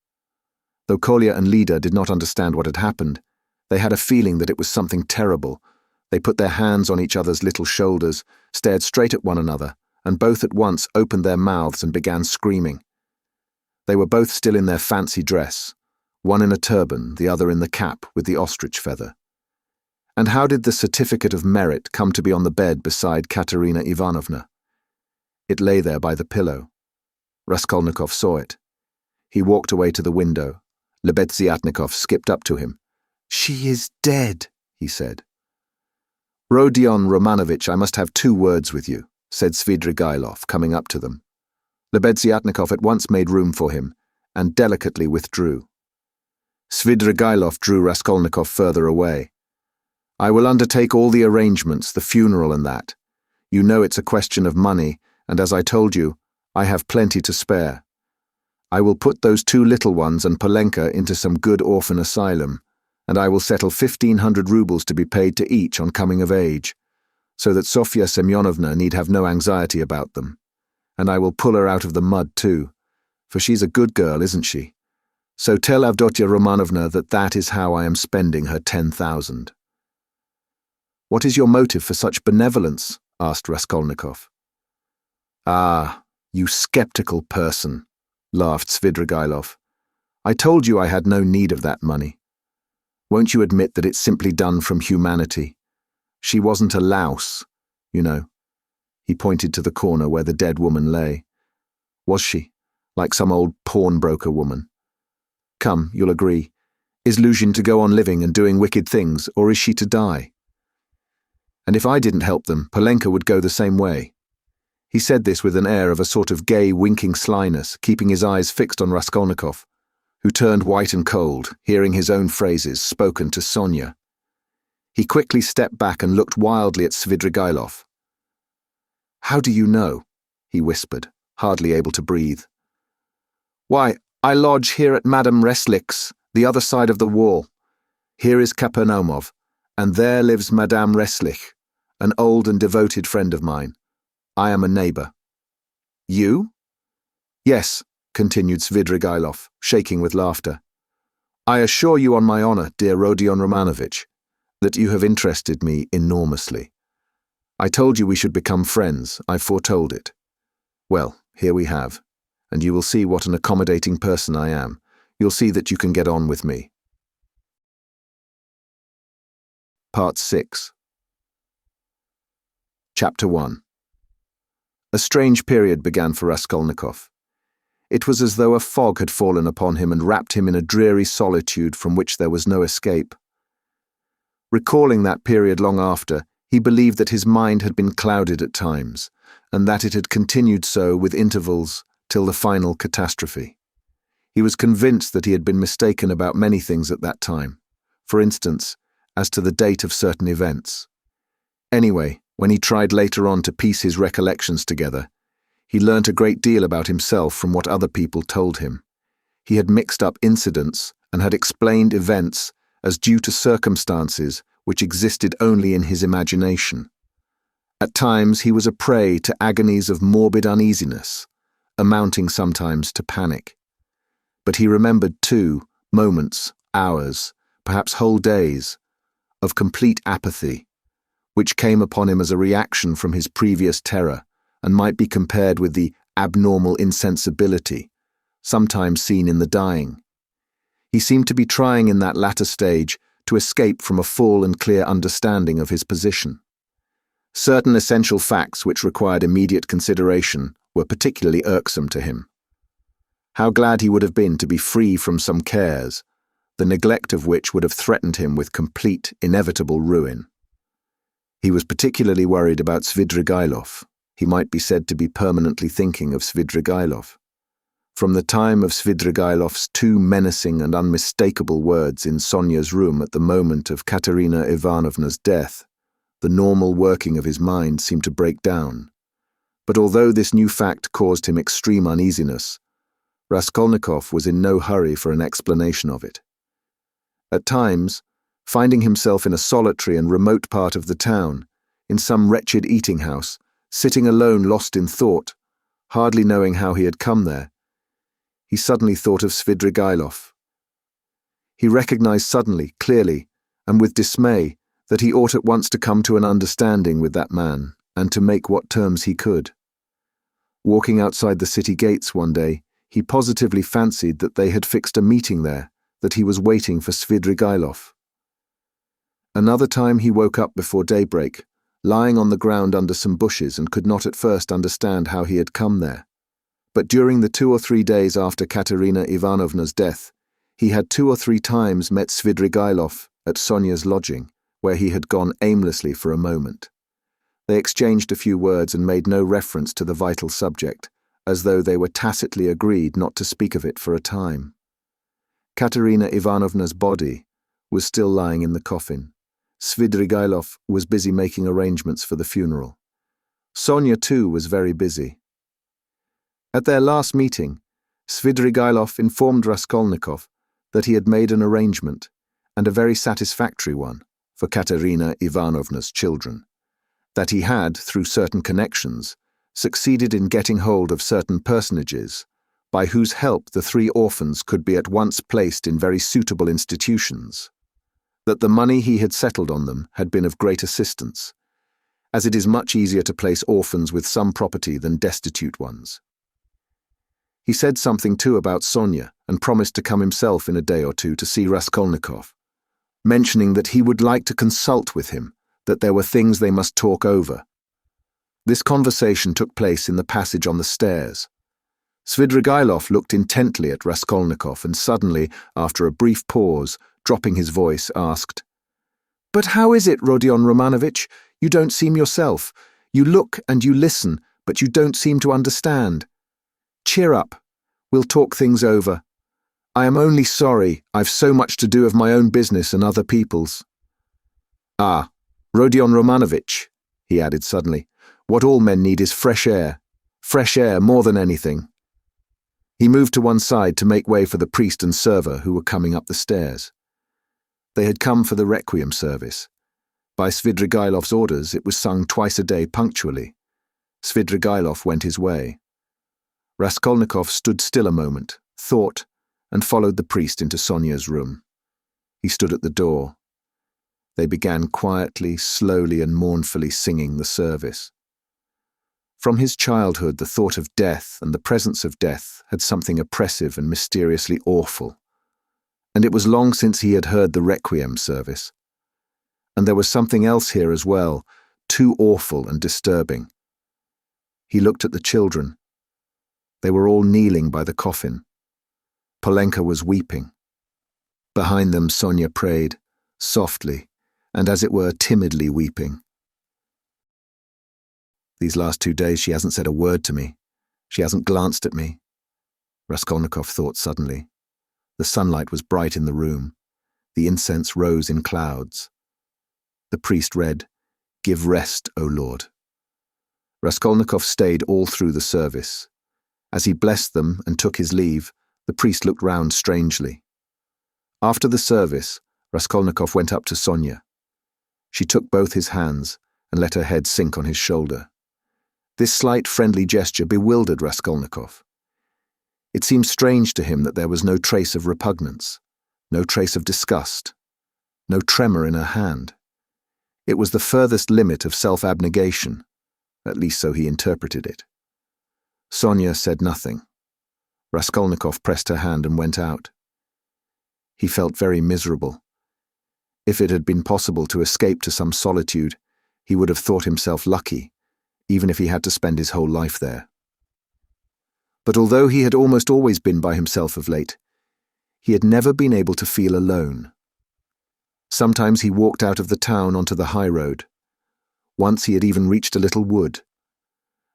Though Kolya and Lida did not understand what had happened, they had a feeling that it was something terrible. They put their hands on each other's little shoulders, stared straight at one another, and both at once opened their mouths and began screaming. They were both still in their fancy dress, one in a turban, the other in the cap with the ostrich feather. And how did the certificate of merit come to be on the bed beside Katerina Ivanovna? It lay there by the pillow. Raskolnikov saw it. He walked away to the window. Lebeziatnikov skipped up to him. "She is dead," he said. "Rodion Romanovich, I must have 2 words with you," said Svidrigailov, coming up to them. Lebeziatnikov at once made room for him, and delicately withdrew. Svidrigailov drew Raskolnikov further away. "I will undertake all the arrangements, the funeral and that. You know it's a question of money, and as I told you, I have plenty to spare. I will put those 2 little ones and Polenka into some good orphan asylum, and I will settle 1,500 rubles to be paid to each on coming of age, so that Sofya Semyonovna need have no anxiety about them. And I will pull her out of the mud too, for she's a good girl, isn't she? So tell Avdotya Romanovna that is how I am spending her 10,000. What is your motive for such benevolence? Asked Raskolnikov. Ah, you skeptical person, laughed Svidrigailov. I told you I had no need of that money. Won't you admit that it's simply done from humanity? She wasn't a louse, you know. He pointed to the corner where the dead woman lay. Was she, like some old pawnbroker woman? Come, you'll agree. Is Luzhin to go on living and doing wicked things, or is she to die? And if I didn't help them, Polenka would go the same way. He said this with an air of a sort of gay, winking slyness, keeping his eyes fixed on Raskolnikov, who turned white and cold, hearing his own phrases spoken to Sonia. He quickly stepped back and looked wildly at Svidrigailov. How do you know? He whispered, hardly able to breathe. Why, I lodge here at Madame Reslick's, the other side of the wall. Here is Kapernaumov, and there lives Madame Reslich, an old and devoted friend of mine. I am a neighbour. You? Yes, continued Svidrigailov, shaking with laughter. I assure you on my honour, dear Rodion Romanovich, that you have interested me enormously. I told you we should become friends. I foretold it. Well, here we have, and you will see what an accommodating person I am. You'll see that you can get on with me. Part 6. Chapter 1. A strange period began for Raskolnikov. It was as though a fog had fallen upon him and wrapped him in a dreary solitude from which there was no escape. Recalling that period long after, he believed that his mind had been clouded at times, and that it had continued so with intervals till the final catastrophe. He was convinced that he had been mistaken about many things at that time, for instance, as to the date of certain events. Anyway, when he tried later on to piece his recollections together, he learnt a great deal about himself from what other people told him. He had mixed up incidents and had explained events as due to circumstances which existed only in his imagination. At times he was a prey to agonies of morbid uneasiness, amounting sometimes to panic. But he remembered too moments, hours, perhaps whole days, of complete apathy, which came upon him as a reaction from his previous terror and might be compared with the abnormal insensibility, sometimes seen in the dying. He seemed to be trying in that latter stage to escape from a full and clear understanding of his position. Certain essential facts which required immediate consideration were particularly irksome to him. How glad he would have been to be free from some cares, the neglect of which would have threatened him with complete, inevitable ruin. He was particularly worried about Svidrigailov. He might be said to be permanently thinking of Svidrigailov. From the time of Svidrigailov's two menacing and unmistakable words in Sonia's room at the moment of Katerina Ivanovna's death, the normal working of his mind seemed to break down. But although this new fact caused him extreme uneasiness, Raskolnikov was in no hurry for an explanation of it. At times, finding himself in a solitary and remote part of the town, in some wretched eating house, sitting alone lost in thought, hardly knowing how he had come there, he suddenly thought of Svidrigailov. He recognized suddenly, clearly, and with dismay, that he ought at once to come to an understanding with that man, and to make what terms he could. Walking outside the city gates one day, he positively fancied that they had fixed a meeting there, that he was waiting for Svidrigailov. Another time he woke up before daybreak, lying on the ground under some bushes, and could not at first understand how he had come there. But during the 2 or 3 days after Katerina Ivanovna's death, he had 2 or 3 times met Svidrigailov at Sonia's lodging, where he had gone aimlessly for a moment. They exchanged a few words and made no reference to the vital subject, as though they were tacitly agreed not to speak of it for a time. Katerina Ivanovna's body was still lying in the coffin. Svidrigailov was busy making arrangements for the funeral. Sonia, too, was very busy. At their last meeting, Svidrigailov informed Raskolnikov that he had made an arrangement, and a very satisfactory one, for Katerina Ivanovna's children, that he had, through certain connections, succeeded in getting hold of certain personages, by whose help the 3 orphans could be at once placed in very suitable institutions, that the money he had settled on them had been of great assistance, as it is much easier to place orphans with some property than destitute ones. He said something too about Sonia and promised to come himself in a day or 2 to see Raskolnikov, mentioning that he would like to consult with him, that there were things they must talk over. This conversation took place in the passage on the stairs. Svidrigailov looked intently at Raskolnikov and suddenly, after a brief pause, dropping his voice, asked, "But how is it, Rodion Romanovich? You don't seem yourself. You look and you listen, but you don't seem to understand. Cheer up. We'll talk things over. I am only sorry I've so much to do of my own business and other people's." "Ah, Rodion Romanovich," he added suddenly, "what all men need is fresh air. Fresh air more than anything." He moved to one side to make way for the priest and server who were coming up the stairs. They had come for the requiem service. By Svidrigailov's orders, it was sung twice a day punctually. Svidrigailov went his way. Raskolnikov stood still a moment, thought, and followed the priest into Sonia's room. He stood at the door. They began quietly, slowly, and mournfully singing the service. From his childhood, the thought of death and the presence of death had something oppressive and mysteriously awful, and it was long since he had heard the requiem service. And there was something else here as well, too awful and disturbing. He looked at the children. They were all kneeling by the coffin. Polenka was weeping. Behind them Sonia prayed, softly, and as it were timidly weeping. "These last 2 days she hasn't said a word to me. She hasn't glanced at me," Raskolnikov thought suddenly. The sunlight was bright in the room. The incense rose in clouds. The priest read, "Give rest, O Lord." Raskolnikov stayed all through the service. As he blessed them and took his leave, the priest looked round strangely. After the service, Raskolnikov went up to Sonia. She took both his hands and let her head sink on his shoulder. This slight friendly gesture bewildered Raskolnikov. It seemed strange to him that there was no trace of repugnance, no trace of disgust, no tremor in her hand. It was the furthest limit of self-abnegation, at least so he interpreted it. Sonia said nothing. Raskolnikov pressed her hand and went out. He felt very miserable. If it had been possible to escape to some solitude, he would have thought himself lucky, even if he had to spend his whole life there. But although he had almost always been by himself of late, he had never been able to feel alone. Sometimes he walked out of the town onto the high road. Once he had even reached a little wood.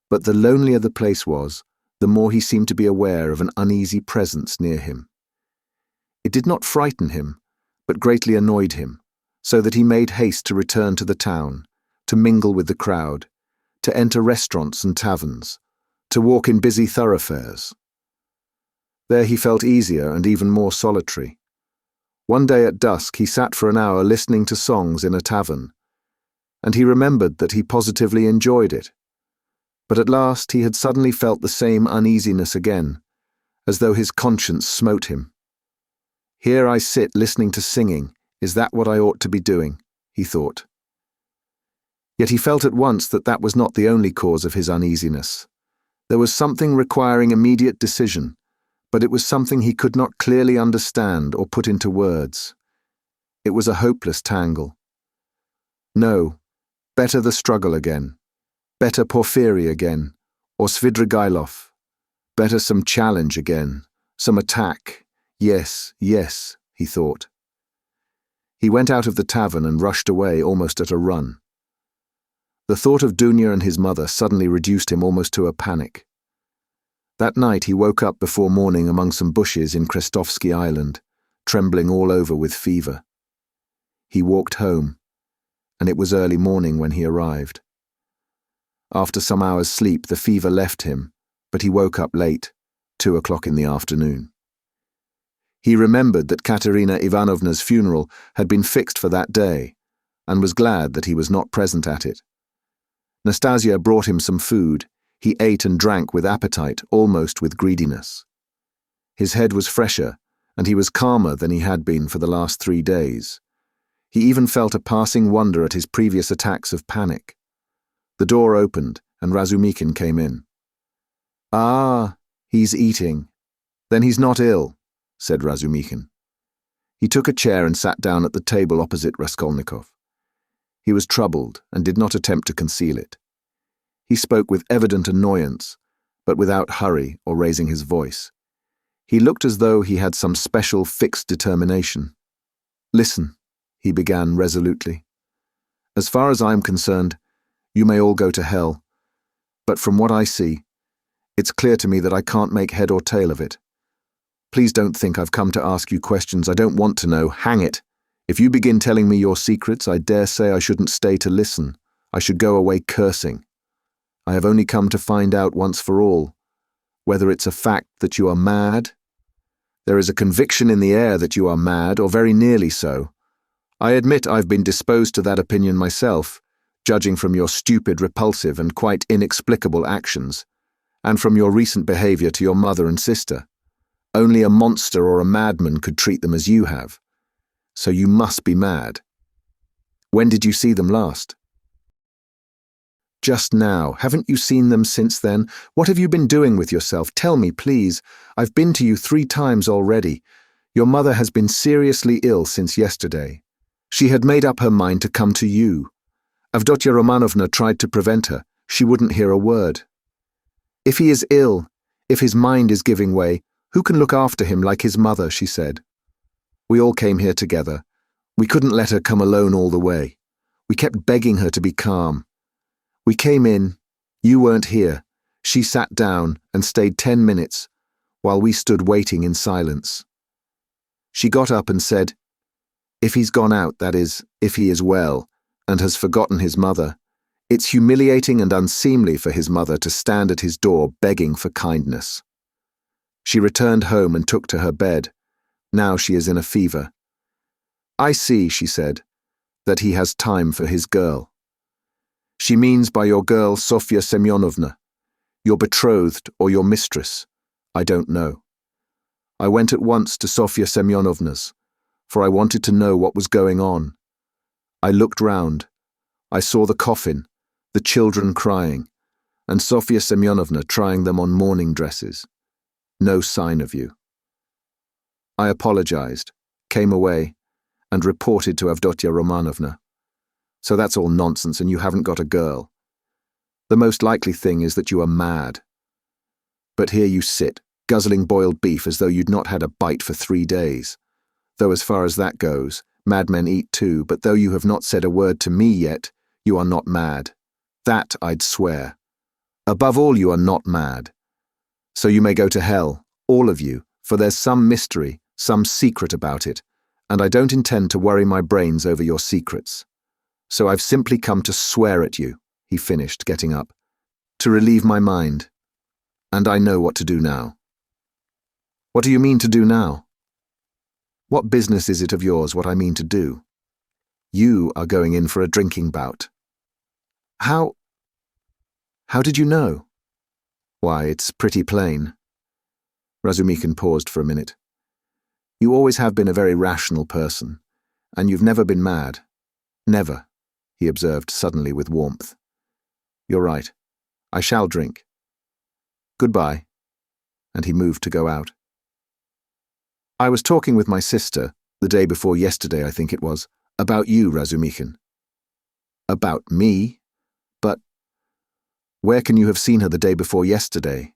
But the lonelier the place was, the more he seemed to be aware of an uneasy presence near him. It did not frighten him, but greatly annoyed him, so that he made haste to return to the town, to mingle with the crowd, to enter restaurants and taverns, to walk in busy thoroughfares. There he felt easier and even more solitary. One day at dusk he sat for an hour listening to songs in a tavern, and he remembered that he positively enjoyed it. But at last he had suddenly felt the same uneasiness again, as though his conscience smote him. "Here I sit listening to singing, is that what I ought to be doing?" he thought. Yet he felt at once that that was not the only cause of his uneasiness. There was something requiring immediate decision, but it was something he could not clearly understand or put into words. It was a hopeless tangle. No, better the struggle again. Better Porfiry again, or Svidrigailov. Better some challenge again, some attack. Yes, yes, he thought. He went out of the tavern and rushed away almost at a run. The thought of Dunya and his mother suddenly reduced him almost to a panic. That night he woke up before morning among some bushes in Krestovsky Island, trembling all over with fever. He walked home, and it was early morning when he arrived. After some hours' sleep, the fever left him, but he woke up late, 2 o'clock in the afternoon. He remembered that Katerina Ivanovna's funeral had been fixed for that day, and was glad that he was not present at it. Nastasia brought him some food. He ate and drank with appetite, almost with greediness. His head was fresher, and he was calmer than he had been for the last 3 days. He even felt a passing wonder at his previous attacks of panic. The door opened, and Razumikin came in. "Ah, he's eating. Then he's not ill," said Razumikin. He took a chair and sat down at the table opposite Raskolnikov. He was troubled and did not attempt to conceal it. He spoke with evident annoyance, but without hurry or raising his voice. He looked as though he had some special fixed determination. "Listen," he began resolutely. "As far as I am concerned, you may all go to hell. But from what I see, it's clear to me that I can't make head or tail of it. Please don't think I've come to ask you questions I don't want to know. Hang it! If you begin telling me your secrets, I dare say I shouldn't stay to listen. I should go away cursing. I have only come to find out once for all whether it's a fact that you are mad. There is a conviction in the air that you are mad, or very nearly so. I admit I've been disposed to that opinion myself, judging from your stupid, repulsive, and quite inexplicable actions, and from your recent behavior to your mother and sister. Only a monster or a madman could treat them as you have. So you must be mad. When did you see them last?" "Just now. Haven't you seen them since then? What have you been doing with yourself? Tell me, please. I've been to you 3 times already. Your mother has been seriously ill since yesterday. She had made up her mind to come to you. Avdotya Romanovna tried to prevent her. She wouldn't hear a word. If he is ill, if his mind is giving way, who can look after him like his mother, she said. We all came here together. We couldn't let her come alone all the way. We kept begging her to be calm. We came in. You weren't here. She sat down and stayed 10 minutes, while we stood waiting in silence. She got up and said, 'If he's gone out, that is, if he is well, and has forgotten his mother, it's humiliating and unseemly for his mother to stand at his door begging for kindness.' She returned home and took to her bed. Now she is in a fever. 'I see,' she said, 'that he has time for his girl.' She means by your girl Sofya Semyonovna, your betrothed or your mistress. I don't know. I went at once to Sofya Semyonovna's, for I wanted to know what was going on. I looked round. I saw the coffin, the children crying, and Sofya Semyonovna trying them on mourning dresses. No sign of you. I apologized, came away, and reported to Avdotya Romanovna. So that's all nonsense and you haven't got a girl. The most likely thing is that you are mad. But here you sit, guzzling boiled beef as though you'd not had a bite for 3 days. Though as far as that goes, madmen eat too, but though you have not said a word to me yet, you are not mad. That I'd swear. Above all, you are not mad. So you may go to hell, all of you, for there's some mystery, some secret about it, and I don't intend to worry my brains over your secrets. So I've simply come to swear at you," he finished, getting up, "to relieve my mind. And I know what to do now." "What do you mean to do now?" "What business is it of yours what I mean to do? You are going in for a drinking bout." How did you know?" "Why, it's pretty plain." Razumikin paused for a minute. "You always have been a very rational person, and you've never been mad. Never," he observed suddenly with warmth. "You're right. I shall drink. Goodbye." And he moved to go out. "I was talking with my sister, the day before yesterday, I think it was, about you, Razumikin." "About me? But where can you have seen her the day before yesterday?"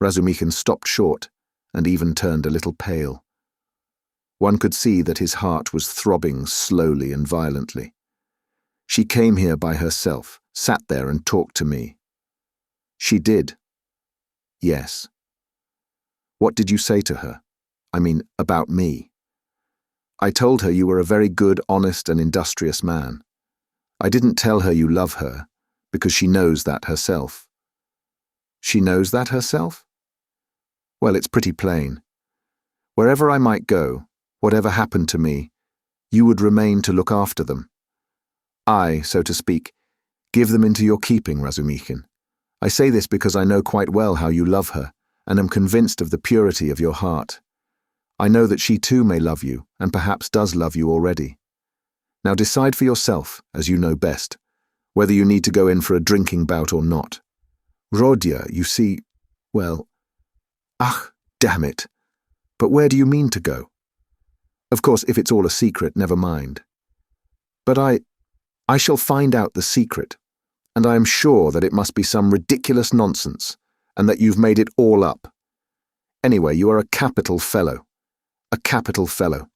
Razumikin stopped short and even turned a little pale. One could see that his heart was throbbing slowly and violently. "She came here by herself, sat there and talked to me." "She did?" "Yes." "What did you say to her? I mean, about me?" "I told her you were a very good, honest and industrious man. I didn't tell her you love her, because she knows that herself." "She knows that herself?" "Well, it's pretty plain. Wherever I might go, whatever happened to me, you would remain to look after them. I, so to speak, give them into your keeping, Razumihin. I say this because I know quite well how you love her, and am convinced of the purity of your heart. I know that she too may love you, and perhaps does love you already. Now decide for yourself, as you know best, whether you need to go in for a drinking bout or not. Rodya, you see, well, damn it. But where do you mean to go? Of course, if it's all a secret, never mind. But I shall find out the secret, and I am sure that it must be some ridiculous nonsense, and that you've made it all up. Anyway, you are a capital fellow. A capital fellow.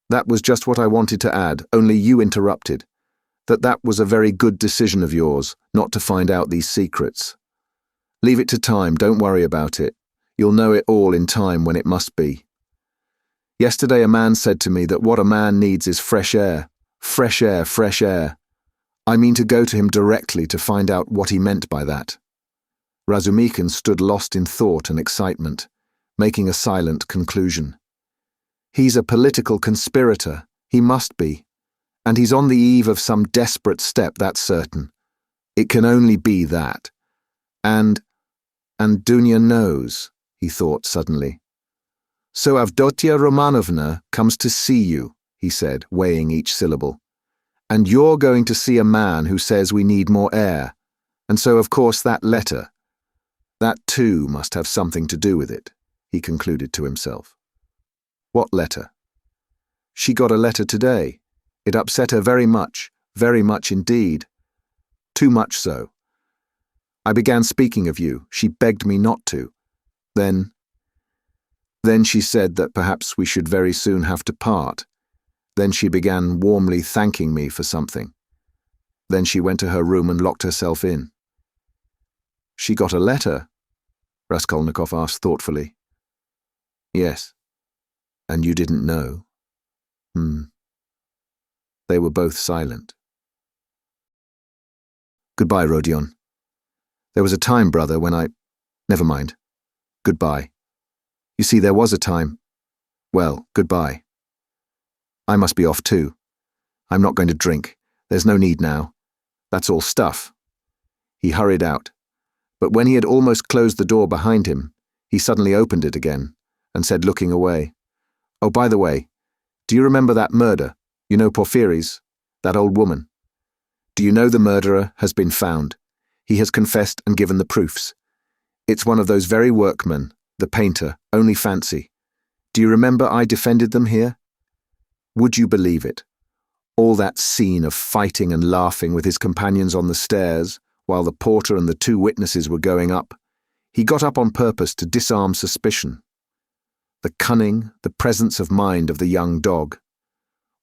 That was just what I wanted to add, only you interrupted. That was a very good decision of yours, not to find out these secrets. Leave it to time, don't worry about it. You'll know it all in time when it must be. Yesterday a man said to me that what a man needs is fresh air. Fresh air, fresh air. I mean to go to him directly to find out what he meant by that. Razumihin stood lost in thought and excitement, making a silent conclusion. He's a political conspirator, he must be, and he's on the eve of some desperate step, that's certain. It can only be that. And Dunya knows, he thought suddenly. So Avdotia Romanovna comes to see you, he said, weighing each syllable. And you're going to see a man who says we need more air, and so of course that letter. That too must have something to do with it, he concluded to himself. What letter? She got a letter today. It upset her very much indeed. Too much so. I began speaking of you. She begged me not to. Then she said that perhaps we should very soon have to part. Then she began warmly thanking me for something. Then she went to her room and locked herself in. She got a letter? Raskolnikov asked thoughtfully. Yes. And you didn't know? They were both silent. Goodbye, Rodion. There was a time, brother, when I... Never mind. Goodbye. You see, there was a time... Well, goodbye. I must be off too. I'm not going to drink. There's no need now. That's all stuff. He hurried out. But when he had almost closed the door behind him, he suddenly opened it again and said, looking away, Oh, by the way, do you remember that murder? You know Porfiry's, that old woman. Do you know the murderer has been found? He has confessed and given the proofs. It's one of those very workmen, the painter, only fancy. Do you remember I defended them here? Would you believe it? All that scene of fighting and laughing with his companions on the stairs, while the porter and the two witnesses were going up, he got up on purpose to disarm suspicion. The cunning, the presence of mind of the young dog.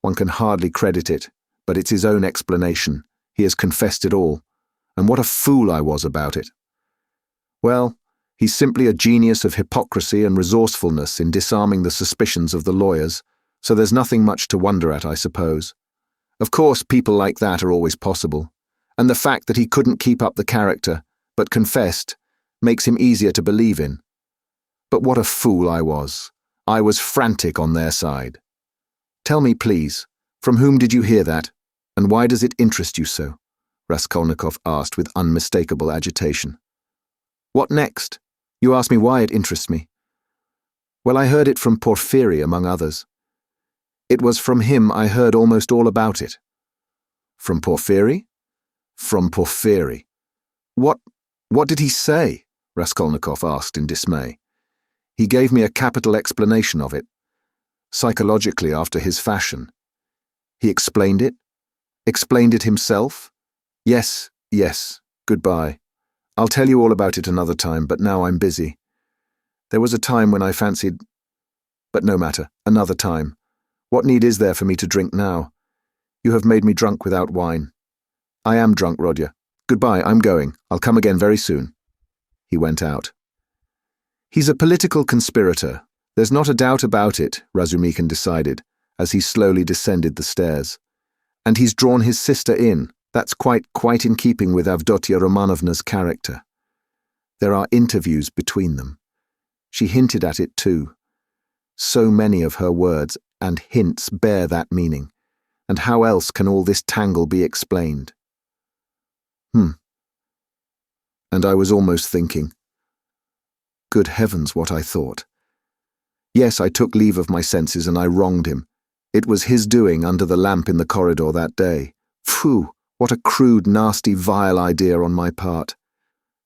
One can hardly credit it, but it's his own explanation. He has confessed it all. And what a fool I was about it. Well, he's simply a genius of hypocrisy and resourcefulness in disarming the suspicions of the lawyers, so there's nothing much to wonder at, I suppose. Of course, people like that are always possible, and the fact that he couldn't keep up the character, but confessed, makes him easier to believe in. But what a fool I was. I was frantic on their side. Tell me, please, from whom did you hear that, and why does it interest you so? Raskolnikov asked with unmistakable agitation. What next? You ask me why it interests me. Well, I heard it from Porfiry, among others. It was from him I heard almost all about it. From Porfiry? From Porfiry. What did he say? Raskolnikov asked in dismay. He gave me a capital explanation of it, psychologically after his fashion. He explained it? Explained it himself? Yes, goodbye. I'll tell you all about it another time, but now I'm busy. There was a time when I fancied... But no matter, another time. What need is there for me to drink now? You have made me drunk without wine. I am drunk, Rodya. Goodbye, I'm going. I'll come again very soon. He went out. He's a political conspirator. There's not a doubt about it, Razumihin decided, as he slowly descended the stairs. And he's drawn his sister in. That's quite in keeping with Avdotia Romanovna's character. There are interviews between them. She hinted at it too, So many of her words and hints bear that meaning, and how else can all this tangle be explained? And I was almost thinking, good heavens, what I thought. Yes, I took leave of my senses and I wronged him. It was his doing under the lamp in the corridor that day. Phew, what a crude, nasty, vile idea on my part.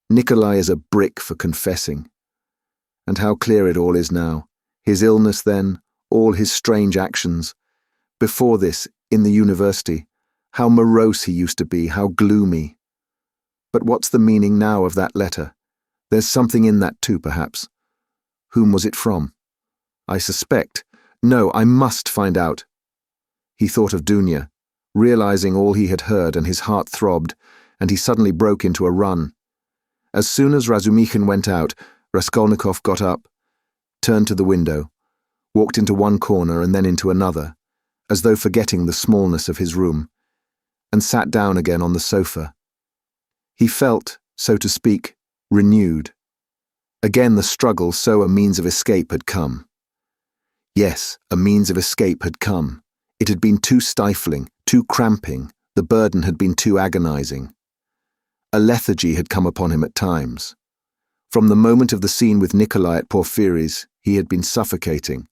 Nikolai is a brick for confessing. And how clear it all is now. His illness then, all his strange actions. Before this, in the university, how morose he used to be, how gloomy. But what's the meaning now of that letter? There's something in that too, perhaps. Whom was it from? I suspect. No, I must find out. He thought of Dunya, realizing all he had heard, and his heart throbbed, and he suddenly broke into a run. As soon as Razumikhin went out, Raskolnikov got up, turned to the window, walked into one corner and then into another, as though forgetting the smallness of his room, and sat down again on the sofa. He felt, so to speak, renewed. Again the struggle, so a means of escape had come. Yes, a means of escape had come. It had been too stifling, too cramping, the burden had been too agonizing. A lethargy had come upon him at times. From the moment of the scene with Nikolai at Porfiry's, he had been suffocating,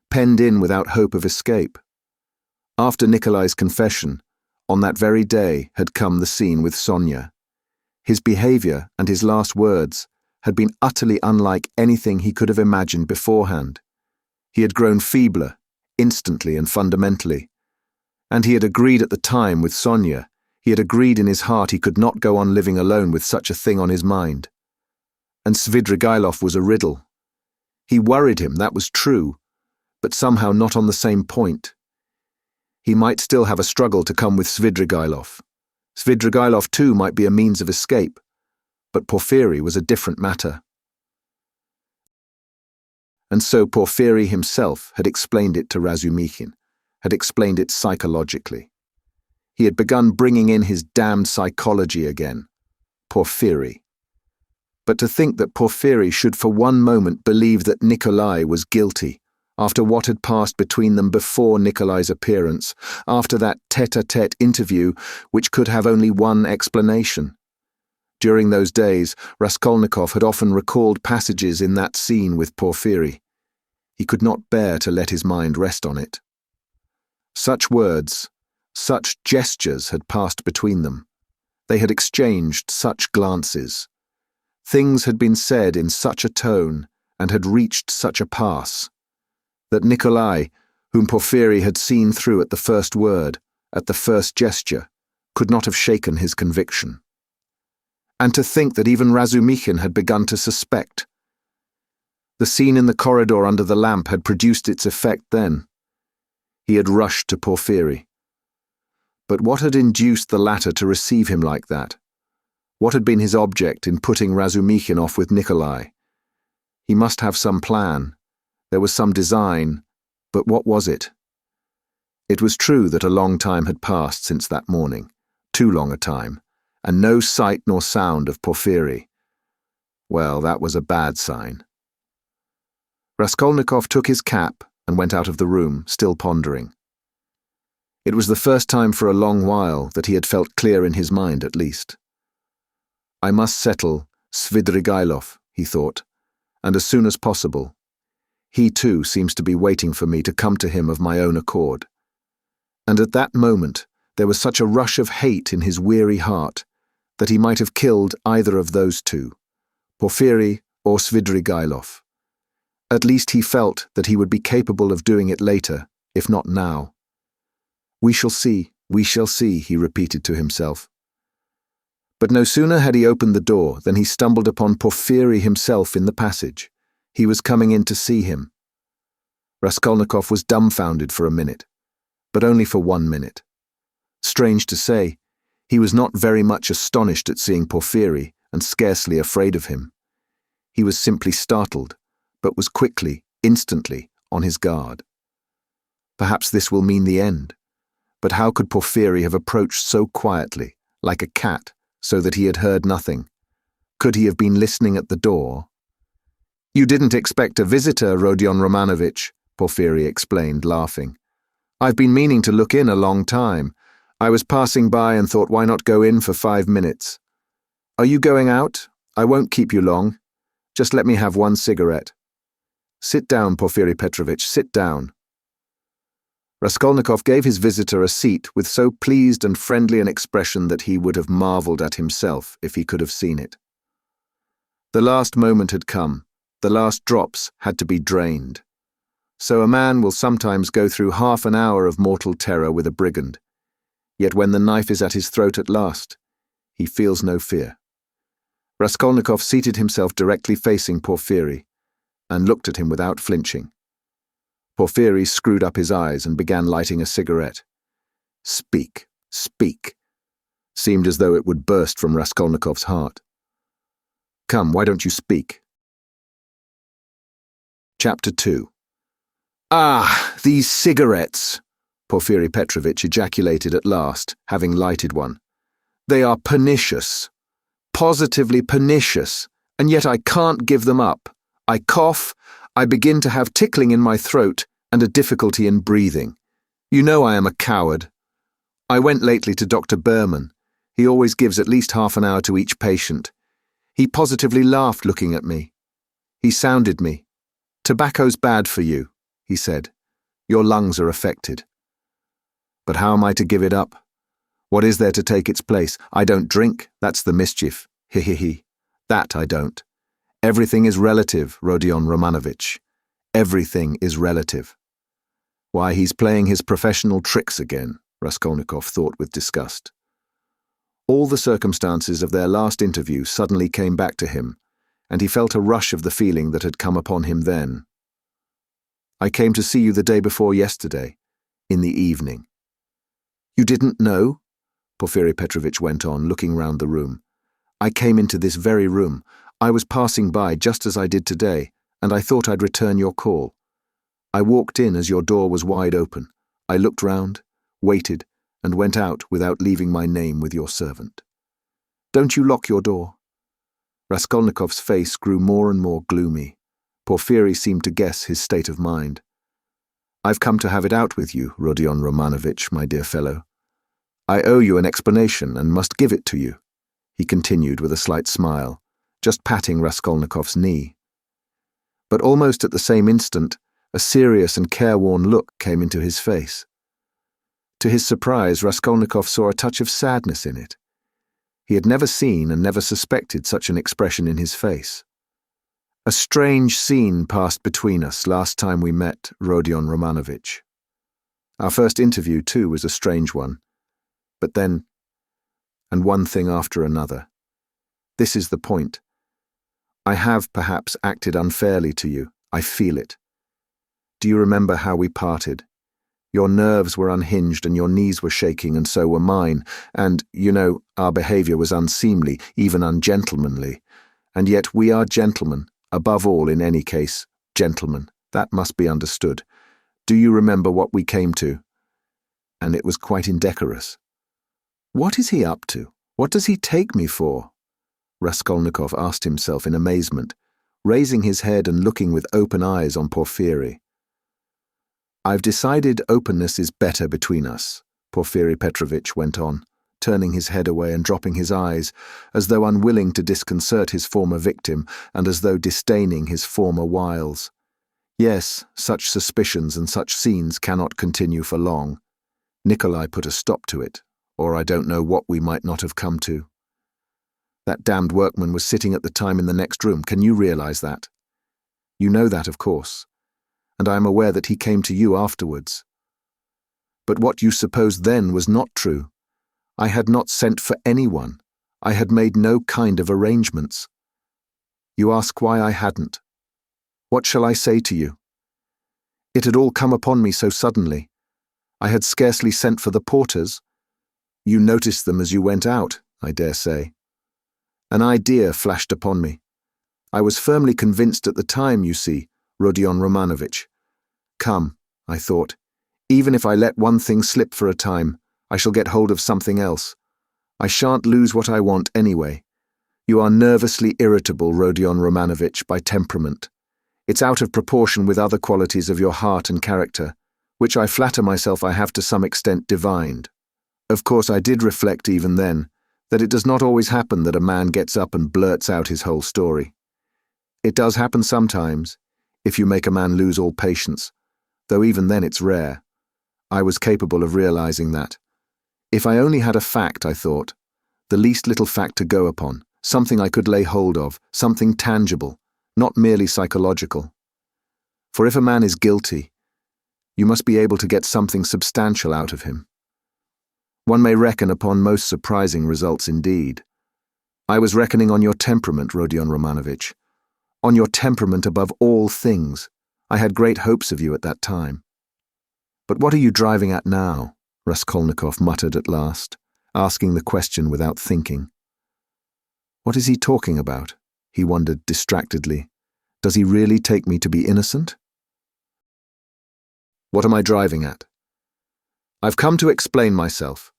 penned in without hope of escape. After Nikolai's confession, on that very day had come the scene with Sonia. His behavior and his last words had been utterly unlike anything he could have imagined beforehand. He had grown feebler, instantly and fundamentally. And he had agreed at the time with Sonia, he had agreed in his heart he could not go on living alone with such a thing on his mind. And Svidrigailov was a riddle. He worried him, that was true, but somehow not on the same point. He might still have a struggle to come with Svidrigailov. Svidrigailov too might be a means of escape, but Porfiry was a different matter. And so Porfiry himself had explained it to Razumikhin, had explained it psychologically. He had begun bringing in his damned psychology again. Porfiry. But to think that Porfiry should for one moment believe that Nikolai was guilty, after what had passed between them before Nikolai's appearance, after that tête-à-tête interview which could have only one explanation. During those days, Raskolnikov had often recalled passages in that scene with Porfiry. He could not bear to let his mind rest on it. Such words, such gestures had passed between them. They had exchanged such glances. Things had been said in such a tone and had reached such a pass, that Nikolai, whom Porfiry had seen through at the first word, at the first gesture, could not have shaken his conviction. And to think that even Razumikhin had begun to suspect. The scene in the corridor under the lamp had produced its effect then. He had rushed to Porfiry. But what had induced the latter to receive him like that? What had been his object in putting Razumikhin off with Nikolai? He must have some plan. There was some design, but what was it? It was true that a long time had passed since that morning, too long a time, and no sight nor sound of Porfiry. Well, that was a bad sign. Raskolnikov took his cap and went out of the room, still pondering. It was the first time for a long while that he had felt clear in his mind, at least. I must settle Svidrigailov, he thought, and as soon as possible. He too seems to be waiting for me to come to him of my own accord. And at that moment there was such a rush of hate in his weary heart that he might have killed either of those two, Porfiry or Svidrigailov. At least he felt that he would be capable of doing it later, if not now. We shall see, he repeated to himself. But no sooner had he opened the door than he stumbled upon Porfiry himself in the passage. He was coming in to see him. Raskolnikov was dumbfounded for a minute, but only for 1 minute. Strange to say, he was not very much astonished at seeing Porfiry and scarcely afraid of him. He was simply startled, but was quickly, instantly, on his guard. Perhaps this will mean the end. But how could Porfiry have approached so quietly, like a cat, so that he had heard nothing? Could he have been listening at the door? You didn't expect a visitor, Rodion Romanovitch, Porfiry explained, laughing. "I've been meaning to look in a long time. I was passing by and thought, why not go in for 5 minutes? Are you going out? I won't keep you long. Just let me have one cigarette." "Sit down, Porfiry Petrovitch, sit down." Raskolnikov gave his visitor a seat with so pleased and friendly an expression that he would have marvelled at himself if he could have seen it. The last moment had come. The last drops had to be drained. So a man will sometimes go through half an hour of mortal terror with a brigand. Yet when the knife is at his throat at last, he feels no fear. Raskolnikov seated himself directly facing Porfiry and looked at him without flinching. Porfiry screwed up his eyes and began lighting a cigarette. "Speak, speak," seemed as though it would burst from Raskolnikov's heart. "Come, why don't you speak?" Chapter 2. "Ah, these cigarettes," Porfiry Petrovitch ejaculated at last, having lighted one. "They are pernicious, positively pernicious, and yet I can't give them up. I cough, I begin to have tickling in my throat and a difficulty in breathing. You know I am a coward. I went lately to Dr. Berman. He always gives at least half an hour to each patient. He positively laughed looking at me. He sounded me. 'Tobacco's bad for you,' he said. 'Your lungs are affected.' But how am I to give it up? What is there to take its place? I don't drink, that's the mischief. He. That I don't. Everything is relative, Rodion Romanovich. Everything is relative." Why, he's playing his professional tricks again, Raskolnikov thought with disgust. All the circumstances of their last interview suddenly came back to him, and he felt a rush of the feeling that had come upon him then. "I came to see you the day before yesterday, in the evening." "You didn't know?" Porfiry Petrovitch went on, looking round the room. "I came into this very room. I was passing by just as I did today, and I thought I'd return your call. I walked in as your door was wide open. I looked round, waited, and went out without leaving my name with your servant. Don't you lock your door?" Raskolnikov's face grew more and more gloomy. Porfiry seemed to guess his state of mind. "I've come to have it out with you, Rodion Romanovich, my dear fellow. I owe you an explanation and must give it to you," he continued with a slight smile, just patting Raskolnikov's knee. But almost at the same instant, a serious and careworn look came into his face. To his surprise, Raskolnikov saw a touch of sadness in it. He had never seen and never suspected such an expression in his face. "A strange scene passed between us last time we met, Rodion Romanovich. Our first interview, too, was a strange one. But then, and one thing after another. This is the point. I have perhaps acted unfairly to you. I feel it. Do you remember how we parted? Your nerves were unhinged and your knees were shaking, and so were mine, and, you know, our behaviour was unseemly, even ungentlemanly. And yet we are gentlemen, above all, in any case, gentlemen. That must be understood. Do you remember what we came to? And it was quite indecorous. What is he up to? What does he take me for?" Raskolnikov asked himself in amazement, raising his head and looking with open eyes on Porfiry. "I've decided openness is better between us," Porfiry Petrovitch went on, turning his head away and dropping his eyes, as though unwilling to disconcert his former victim and as though disdaining his former wiles. "Yes, such suspicions and such scenes cannot continue for long. Nikolai put a stop to it, or I don't know what we might not have come to. That damned workman was sitting at the time in the next room. Can you realize that? You know that, of course, and I am aware that he came to you afterwards. But what you supposed then was not true. I had not sent for anyone. I had made no kind of arrangements. You ask why I hadn't. What shall I say to you? It had all come upon me so suddenly. I had scarcely sent for the porters. You noticed them as you went out, I dare say. An idea flashed upon me. I was firmly convinced at the time, you see, Rodion Romanovich. Come, I thought, even if I let one thing slip for a time, I shall get hold of something else. I shan't lose what I want anyway. You are nervously irritable, Rodion Romanovich, by temperament. It's out of proportion with other qualities of your heart and character, which I flatter myself I have to some extent divined. Of course, I did reflect even then that it does not always happen that a man gets up and blurts out his whole story. It does happen sometimes, if you make a man lose all patience, though even then it's rare. I was capable of realizing that. If I only had a fact, I thought, the least little fact to go upon, something I could lay hold of, something tangible, not merely psychological. For if a man is guilty, you must be able to get something substantial out of him. One may reckon upon most surprising results indeed. I was reckoning on your temperament, Rodion Romanovich. On your temperament above all things. I had great hopes of you at that time. But what are you driving at now? Raskolnikov muttered at last, asking the question without thinking. What is he talking about? He wondered distractedly. Does he really take me to be innocent? What am I driving at? I've come to explain myself.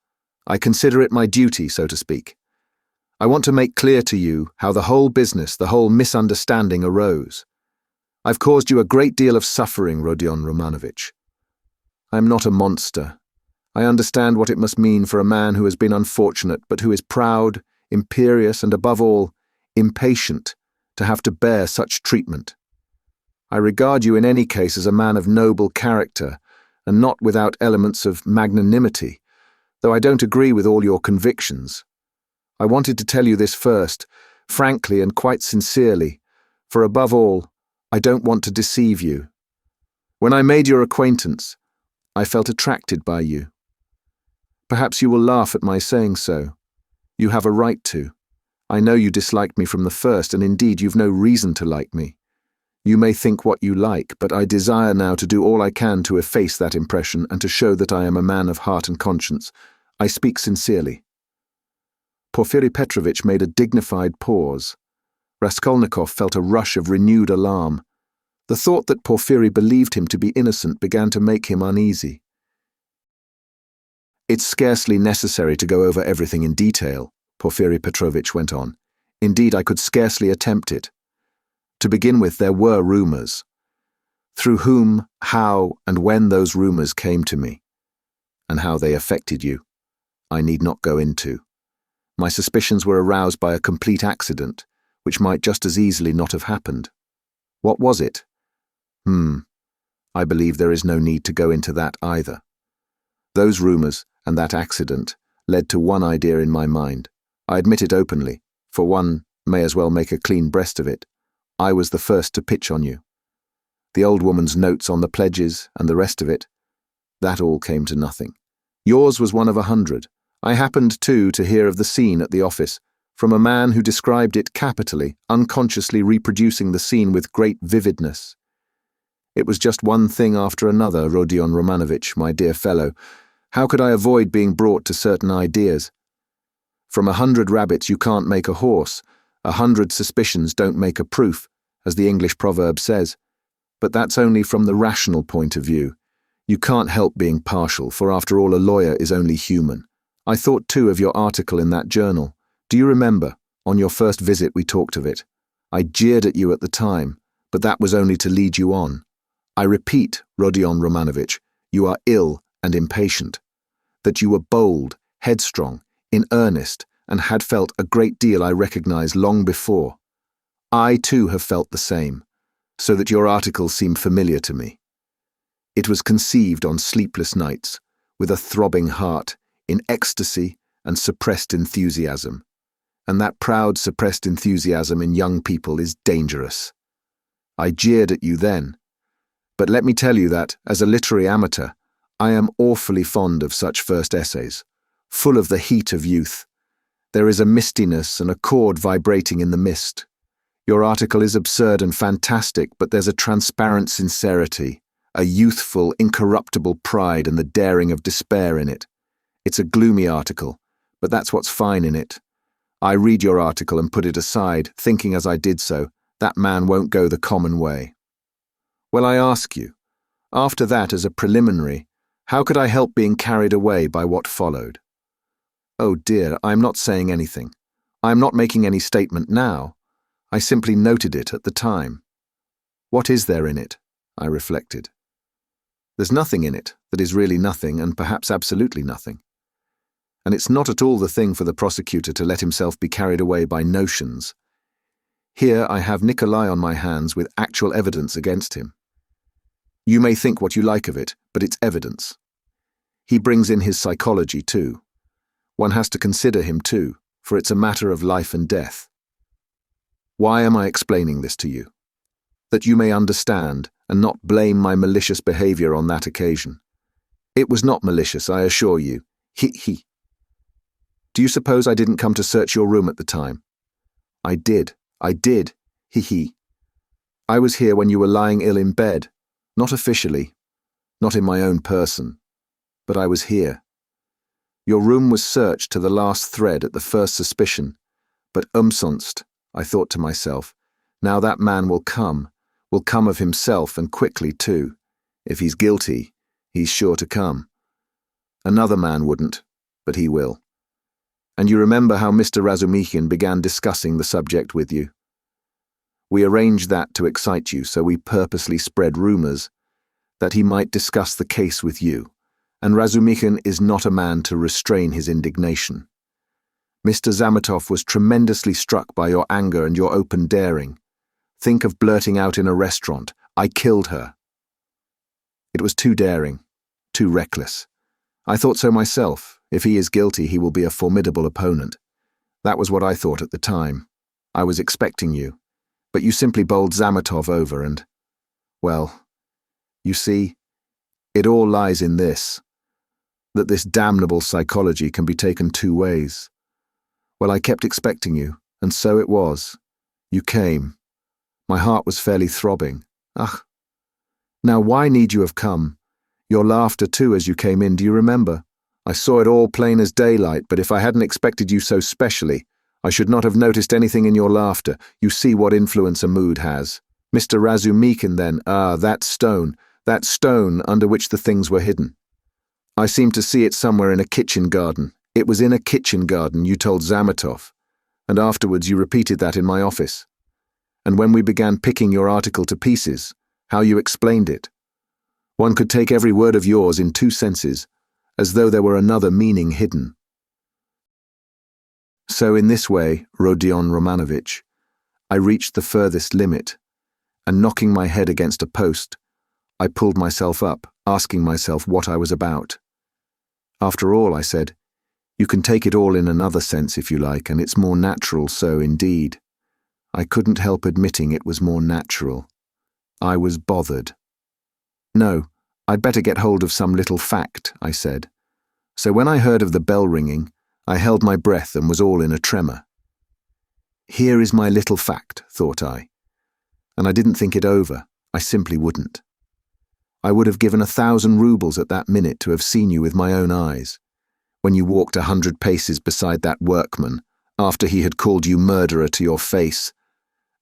I consider it my duty, so to speak. I want to make clear to you how the whole business, the whole misunderstanding arose. I've caused you a great deal of suffering, Rodion Romanovich. I am not a monster. I understand what it must mean for a man who has been unfortunate, but who is proud, imperious, and above all, impatient, to have to bear such treatment. I regard you in any case as a man of noble character, and not without elements of magnanimity, though I don't agree with all your convictions. I wanted to tell you this first, frankly and quite sincerely, for above all, I don't want to deceive you. When I made your acquaintance, I felt attracted by you. Perhaps you will laugh at my saying so. You have a right to. I know you disliked me from the first, and indeed you've no reason to like me. You may think what you like, but I desire now to do all I can to efface that impression and to show that I am a man of heart and conscience. I speak sincerely. Porfiri Petrovitch made a dignified pause. Raskolnikov felt a rush of renewed alarm. The thought that Porfiri believed him to be innocent began to make him uneasy. It's scarcely necessary to go over everything in detail, Porfiri Petrovitch went on. Indeed, I could scarcely attempt it. To begin with, there were rumors. Through whom, how, and when those rumors came to me, and how they affected you, I need not go into. My suspicions were aroused by a complete accident, which might just as easily not have happened. What was it? I believe there is no need to go into that either. Those rumors and that accident led to one idea in my mind. I admit it openly, for one may as well make a clean breast of it. I was the first to pitch on you. The old woman's notes on the pledges and the rest of it, that all came to nothing. Yours was one of 100. I happened, too, to hear of the scene at the office, from a man who described it capitally, unconsciously reproducing the scene with great vividness. It was just one thing after another, Rodion Romanovich, my dear fellow. How could I avoid being brought to certain ideas? From 100 rabbits you can't make a horse. 100 suspicions don't make a proof, as the English proverb says. But that's only from the rational point of view. You can't help being partial, for after all a lawyer is only human. I thought too of your article in that journal. Do you remember? On your first visit we talked of it. I jeered at you at the time, but that was only to lead you on. I repeat, Rodion Romanovich, you are ill and impatient. That you were bold, headstrong, in earnest, and had felt a great deal I recognize long before. I too have felt the same, so that your article seemed familiar to me. It was conceived on sleepless nights, with a throbbing heart, in ecstasy and suppressed enthusiasm. And that proud suppressed enthusiasm in young people is dangerous. I jeered at you then, but let me tell you that, as a literary amateur, I am awfully fond of such first essays, full of the heat of youth. There is a mistiness and a chord vibrating in the mist. Your article is absurd and fantastic, but there's a transparent sincerity, a youthful, incorruptible pride and the daring of despair in it. It's a gloomy article, but that's what's fine in it. I read your article and put it aside, thinking as I did so, that man won't go the common way. Well, I ask you, after that as a preliminary, how could I help being carried away by what followed? Oh dear, I am not saying anything. I am not making any statement now. I simply noted it at the time. What is there in it? I reflected. There's nothing in it that is really nothing and perhaps absolutely nothing. And it's not at all the thing for the prosecutor to let himself be carried away by notions. Here I have Nikolai on my hands with actual evidence against him. You may think what you like of it, but it's evidence. He brings in his psychology too. One has to consider him too, for it's a matter of life and death. Why am I explaining this to you? That you may understand and not blame my malicious behavior on that occasion. It was not malicious, I assure you. He. Do you suppose I didn't come to search your room at the time? I did. He. I was here when you were lying ill in bed, not officially, not in my own person, but I was here. Your room was searched to the last thread at the first suspicion, but umsonst, I thought to myself, now that man will come of himself and quickly too. If he's guilty, he's sure to come. Another man wouldn't, but he will. And you remember how Mr. Razumikhin began discussing the subject with you. We arranged that to excite you, so we purposely spread rumors that he might discuss the case with you, and Razumikhin is not a man to restrain his indignation. Mr. Zametov was tremendously struck by your anger and your open daring. Think of blurting out in a restaurant, "I killed her." It was too daring, too reckless. I thought so myself. If he is guilty, he will be a formidable opponent. That was what I thought at the time. I was expecting you. But you simply bowled Zametov over and, well, you see, it all lies in this, that this damnable psychology can be taken two ways. Well, I kept expecting you, and so it was. You came. My heart was fairly throbbing. Ugh. Now why need you have come? Your laughter too as you came in, do you remember? I saw it all plain as daylight, but if I hadn't expected you so specially, I should not have noticed anything in your laughter. You see what influence a mood has. Mr. Razumikhin then, that stone under which the things were hidden. I seemed to see it somewhere in a kitchen garden. It was in a kitchen garden, you told Zametov, and afterwards you repeated that in my office. And when we began picking your article to pieces, how you explained it. One could take every word of yours in two senses, as though there were another meaning hidden. So in this way, Rodion Romanovich, I reached the furthest limit, and knocking my head against a post, I pulled myself up, asking myself what I was about. After all, I said, you can take it all in another sense if you like, and it's more natural so indeed. I couldn't help admitting it was more natural. I was bothered. No, I'd better get hold of some little fact, I said. So when I heard of the bell ringing, I held my breath and was all in a tremor. Here is my little fact, thought I. And I didn't think it over. I simply wouldn't. I would have given 1,000 rubles at that minute to have seen you with my own eyes, when you walked 100 paces beside that workman, after he had called you murderer to your face,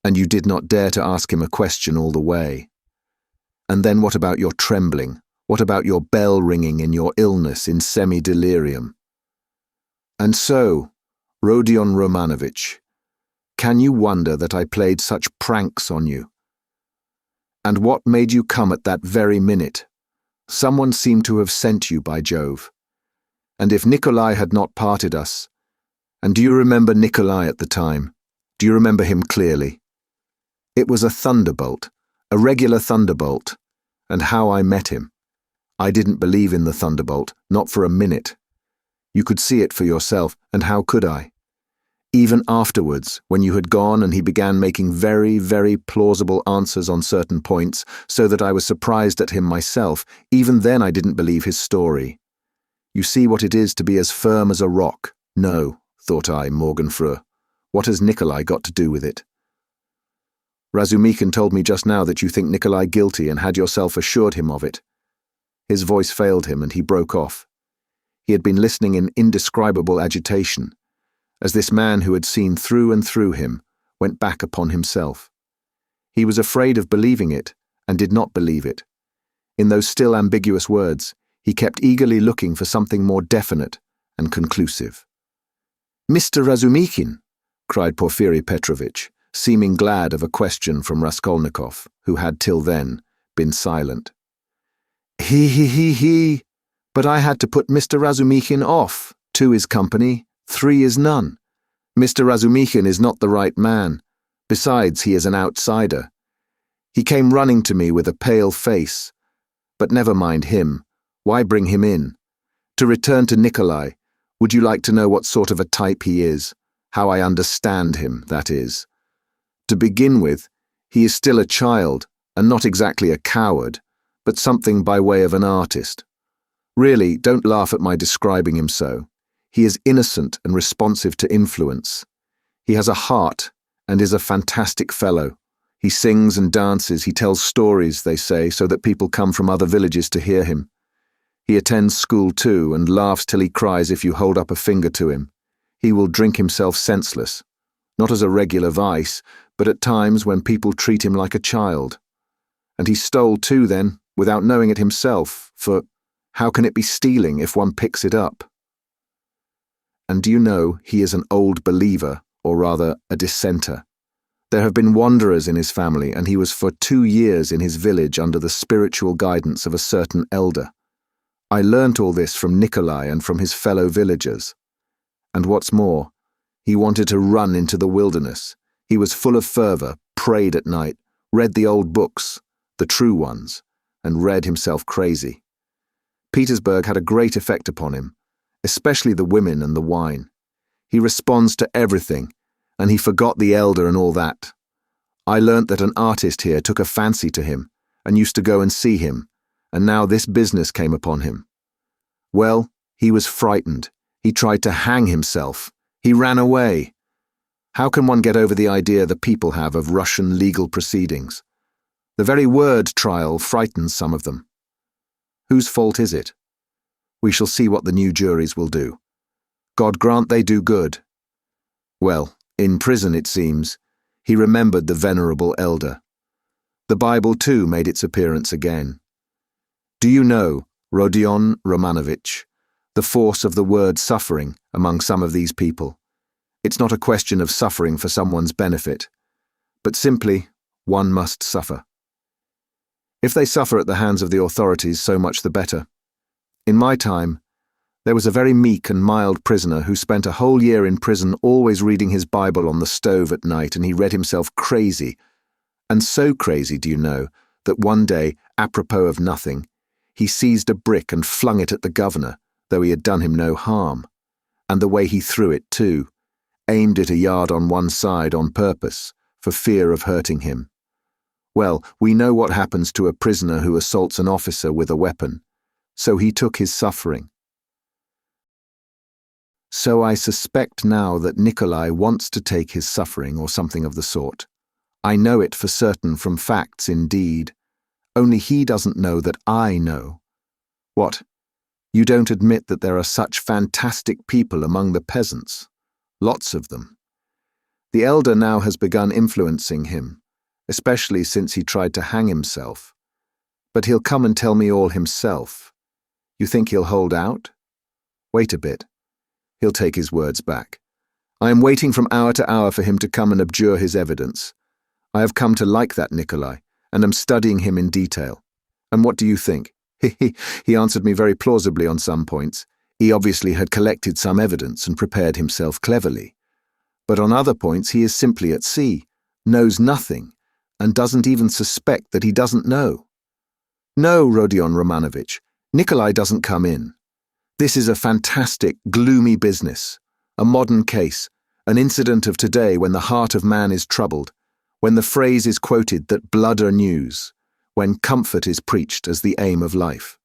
and you did not dare to ask him a question all the way. And then what about your trembling? What about your bell ringing in your illness in semi-delirium? And so, Rodion Romanovich, can you wonder that I played such pranks on you? And what made you come at that very minute? Someone seemed to have sent you, by Jove. And if Nikolai had not parted us, and do you remember Nikolai at the time? Do you remember him clearly? It was a thunderbolt, a regular thunderbolt, and how I met him. I didn't believe in the thunderbolt, not for a minute. You could see it for yourself, and how could I? Even afterwards, when you had gone and he began making very, very plausible answers on certain points, so that I was surprised at him myself, even then I didn't believe his story. You see what it is to be as firm as a rock. No, thought I, Morgenfreu. What has Nikolai got to do with it? Razumikhin told me just now that you think Nikolai guilty and had yourself assured him of it. His voice failed him and he broke off. He had been listening in indescribable agitation, as this man who had seen through and through him went back upon himself. He was afraid of believing it and did not believe it. In those still ambiguous words, he kept eagerly looking for something more definite and conclusive. "Mr. Razumikhin," cried Porfiri Petrovitch, seeming glad of a question from Raskolnikov, who had till then been silent. He, but I had to put Mr. Razumikhin off. 2 is company, 3 is none. Mr. Razumikhin is not the right man. Besides, he is an outsider. He came running to me with a pale face. But never mind him. Why bring him in? To return to Nikolai, would you like to know what sort of a type he is? How I understand him, that is. To begin with, he is still a child, and not exactly a coward, but something by way of an artist. Really, don't laugh at my describing him so. He is innocent and responsive to influence. He has a heart and is a fantastic fellow. He sings and dances, he tells stories, they say, so that people come from other villages to hear him. He attends school too and laughs till he cries if you hold up a finger to him. He will drink himself senseless, not as a regular vice, but at times when people treat him like a child. And he stole too then, without knowing it himself, for how can it be stealing if one picks it up? And do you know he is an old believer, or rather a dissenter? There have been wanderers in his family, and he was for 2 years in his village under the spiritual guidance of a certain elder. I learnt all this from Nikolai and from his fellow villagers. And what's more, he wanted to run into the wilderness. He was full of fervour, prayed at night, read the old books, the true ones, and read himself crazy. Petersburg had a great effect upon him, especially the women and the wine. He responds to everything, and he forgot the elder and all that. I learnt that an artist here took a fancy to him, and used to go and see him, and now this business came upon him. Well, he was frightened. He tried to hang himself. He ran away. How can one get over the idea the people have of Russian legal proceedings? The very word trial frightens some of them. Whose fault is it? We shall see what the new juries will do. God grant they do good. Well, in prison, it seems, he remembered the venerable elder. The Bible, too, made its appearance again. Do you know, Rodion Romanovich, the force of the word suffering among some of these people? It's not a question of suffering for someone's benefit, but simply one must suffer. If they suffer at the hands of the authorities, so much the better. In my time, there was a very meek and mild prisoner who spent a whole year in prison always reading his Bible on the stove at night, and he read himself crazy. And so crazy, do you know, that one day, apropos of nothing, he seized a brick and flung it at the governor, though he had done him no harm. And the way he threw it, too, aimed it a yard on one side on purpose, for fear of hurting him. Well, we know what happens to a prisoner who assaults an officer with a weapon, so he took his suffering. So I suspect now that Nikolai wants to take his suffering or something of the sort. I know it for certain from facts indeed. Only he doesn't know that I know. What? You don't admit that there are such fantastic people among the peasants? Lots of them. The elder now has begun influencing him, especially since he tried to hang himself. But he'll come and tell me all himself. You think he'll hold out? Wait a bit. He'll take his words back. I am waiting from hour to hour for him to come and abjure his evidence. I have come to like that Nikolai, and am studying him in detail. And what do you think? He answered me very plausibly on some points. He obviously had collected some evidence and prepared himself cleverly. But on other points he is simply at sea, knows nothing, and doesn't even suspect that he doesn't know. No, Rodion Romanovich, Nikolai doesn't come in. This is a fantastic, gloomy business, a modern case, an incident of today when the heart of man is troubled, when the phrase is quoted that blood are news, when comfort is preached as the aim of life.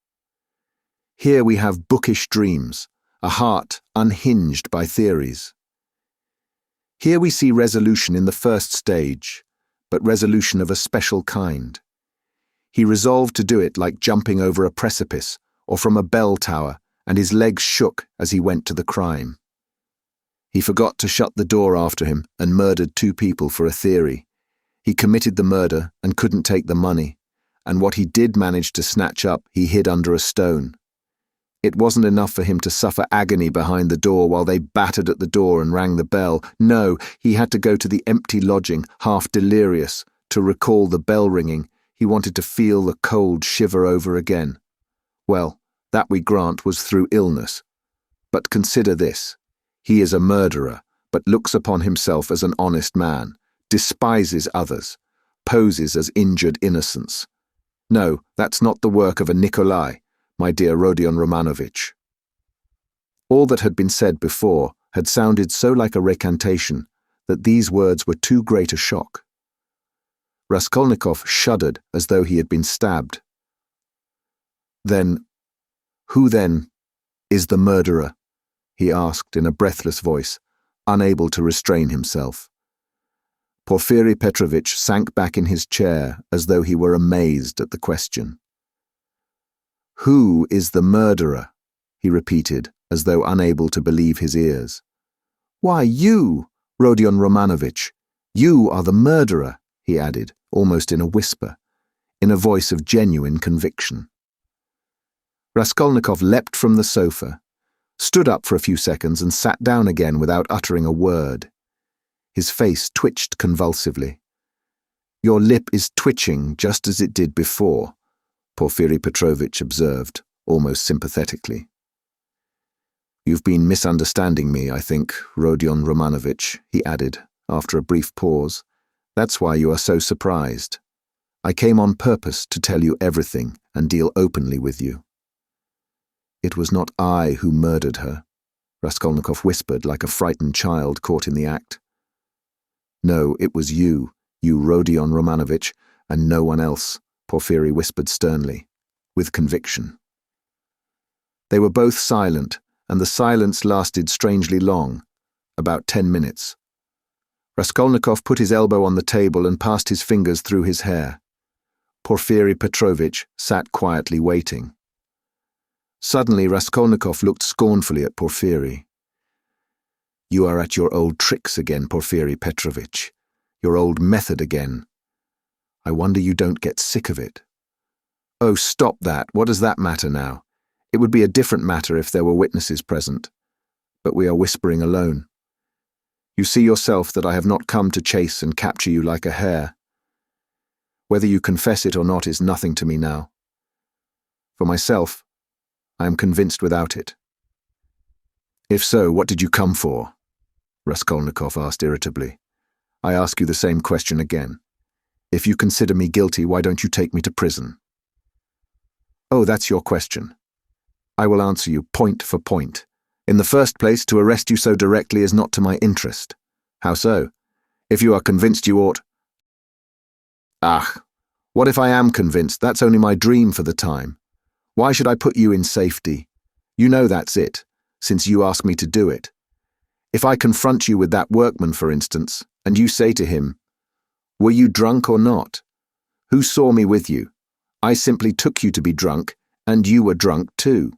Here we have bookish dreams, a heart unhinged by theories. Here we see resolution in the first stage, but resolution of a special kind. He resolved to do it like jumping over a precipice or from a bell tower, and his legs shook as he went to the crime. He forgot to shut the door after him and murdered 2 people for a theory. He committed the murder and couldn't take the money, and what he did manage to snatch up he hid under a stone. It wasn't enough for him to suffer agony behind the door while they battered at the door and rang the bell. No, he had to go to the empty lodging, half delirious, to recall the bell ringing. He wanted to feel the cold shiver over again. Well, that we grant was through illness. But consider this. He is a murderer, but looks upon himself as an honest man, despises others, poses as injured innocence. No, that's not the work of a Nikolai, my dear Rodion Romanovich. All that had been said before had sounded so like a recantation that these words were too great a shock. Raskolnikov shuddered as though he had been stabbed. Then, who then is the murderer? He asked in a breathless voice, unable to restrain himself. Porfiri Petrovitch sank back in his chair as though he were amazed at the question. Who is the murderer? He repeated, as though unable to believe his ears. Why, you, Rodion Romanovich. You are the murderer, he added, almost in a whisper, in a voice of genuine conviction. Raskolnikov leapt from the sofa, stood up for a few seconds and sat down again without uttering a word. His face twitched convulsively. Your lip is twitching just as it did before, Porfiri Petrovitch observed, almost sympathetically. You've been misunderstanding me, I think, Rodion Romanovich, he added, after a brief pause. That's why you are so surprised. I came on purpose to tell you everything and deal openly with you. It was not I who murdered her, Raskolnikov whispered like a frightened child caught in the act. No, it was you Rodion Romanovich, and no one else, Porfiri whispered sternly, with conviction. They were both silent, and the silence lasted strangely long, about 10 minutes. Raskolnikov put his elbow on the table and passed his fingers through his hair. Porfiri Petrovitch sat quietly waiting. Suddenly Raskolnikov looked scornfully at Porfiri. You are at your old tricks again, Porfiri Petrovitch. Your old method again. I wonder you don't get sick of it. Oh, stop that. What does that matter now? It would be a different matter if there were witnesses present. But we are whispering alone. You see yourself that I have not come to chase and capture you like a hare. Whether you confess it or not is nothing to me now. For myself, I am convinced without it. If so, what did you come for? Raskolnikov asked irritably. I ask you the same question again. If you consider me guilty, why don't you take me to prison? Oh, that's your question. I will answer you point for point. In the first place, to arrest you so directly is not to my interest. How so? If you are convinced you ought... What if I am convinced? That's only my dream for the time. Why should I put you in safety? You know that's it, since you ask me to do it. If I confront you with that workman, for instance, and you say to him, were you drunk or not? Who saw me with you? I simply took you to be drunk, and you were drunk too.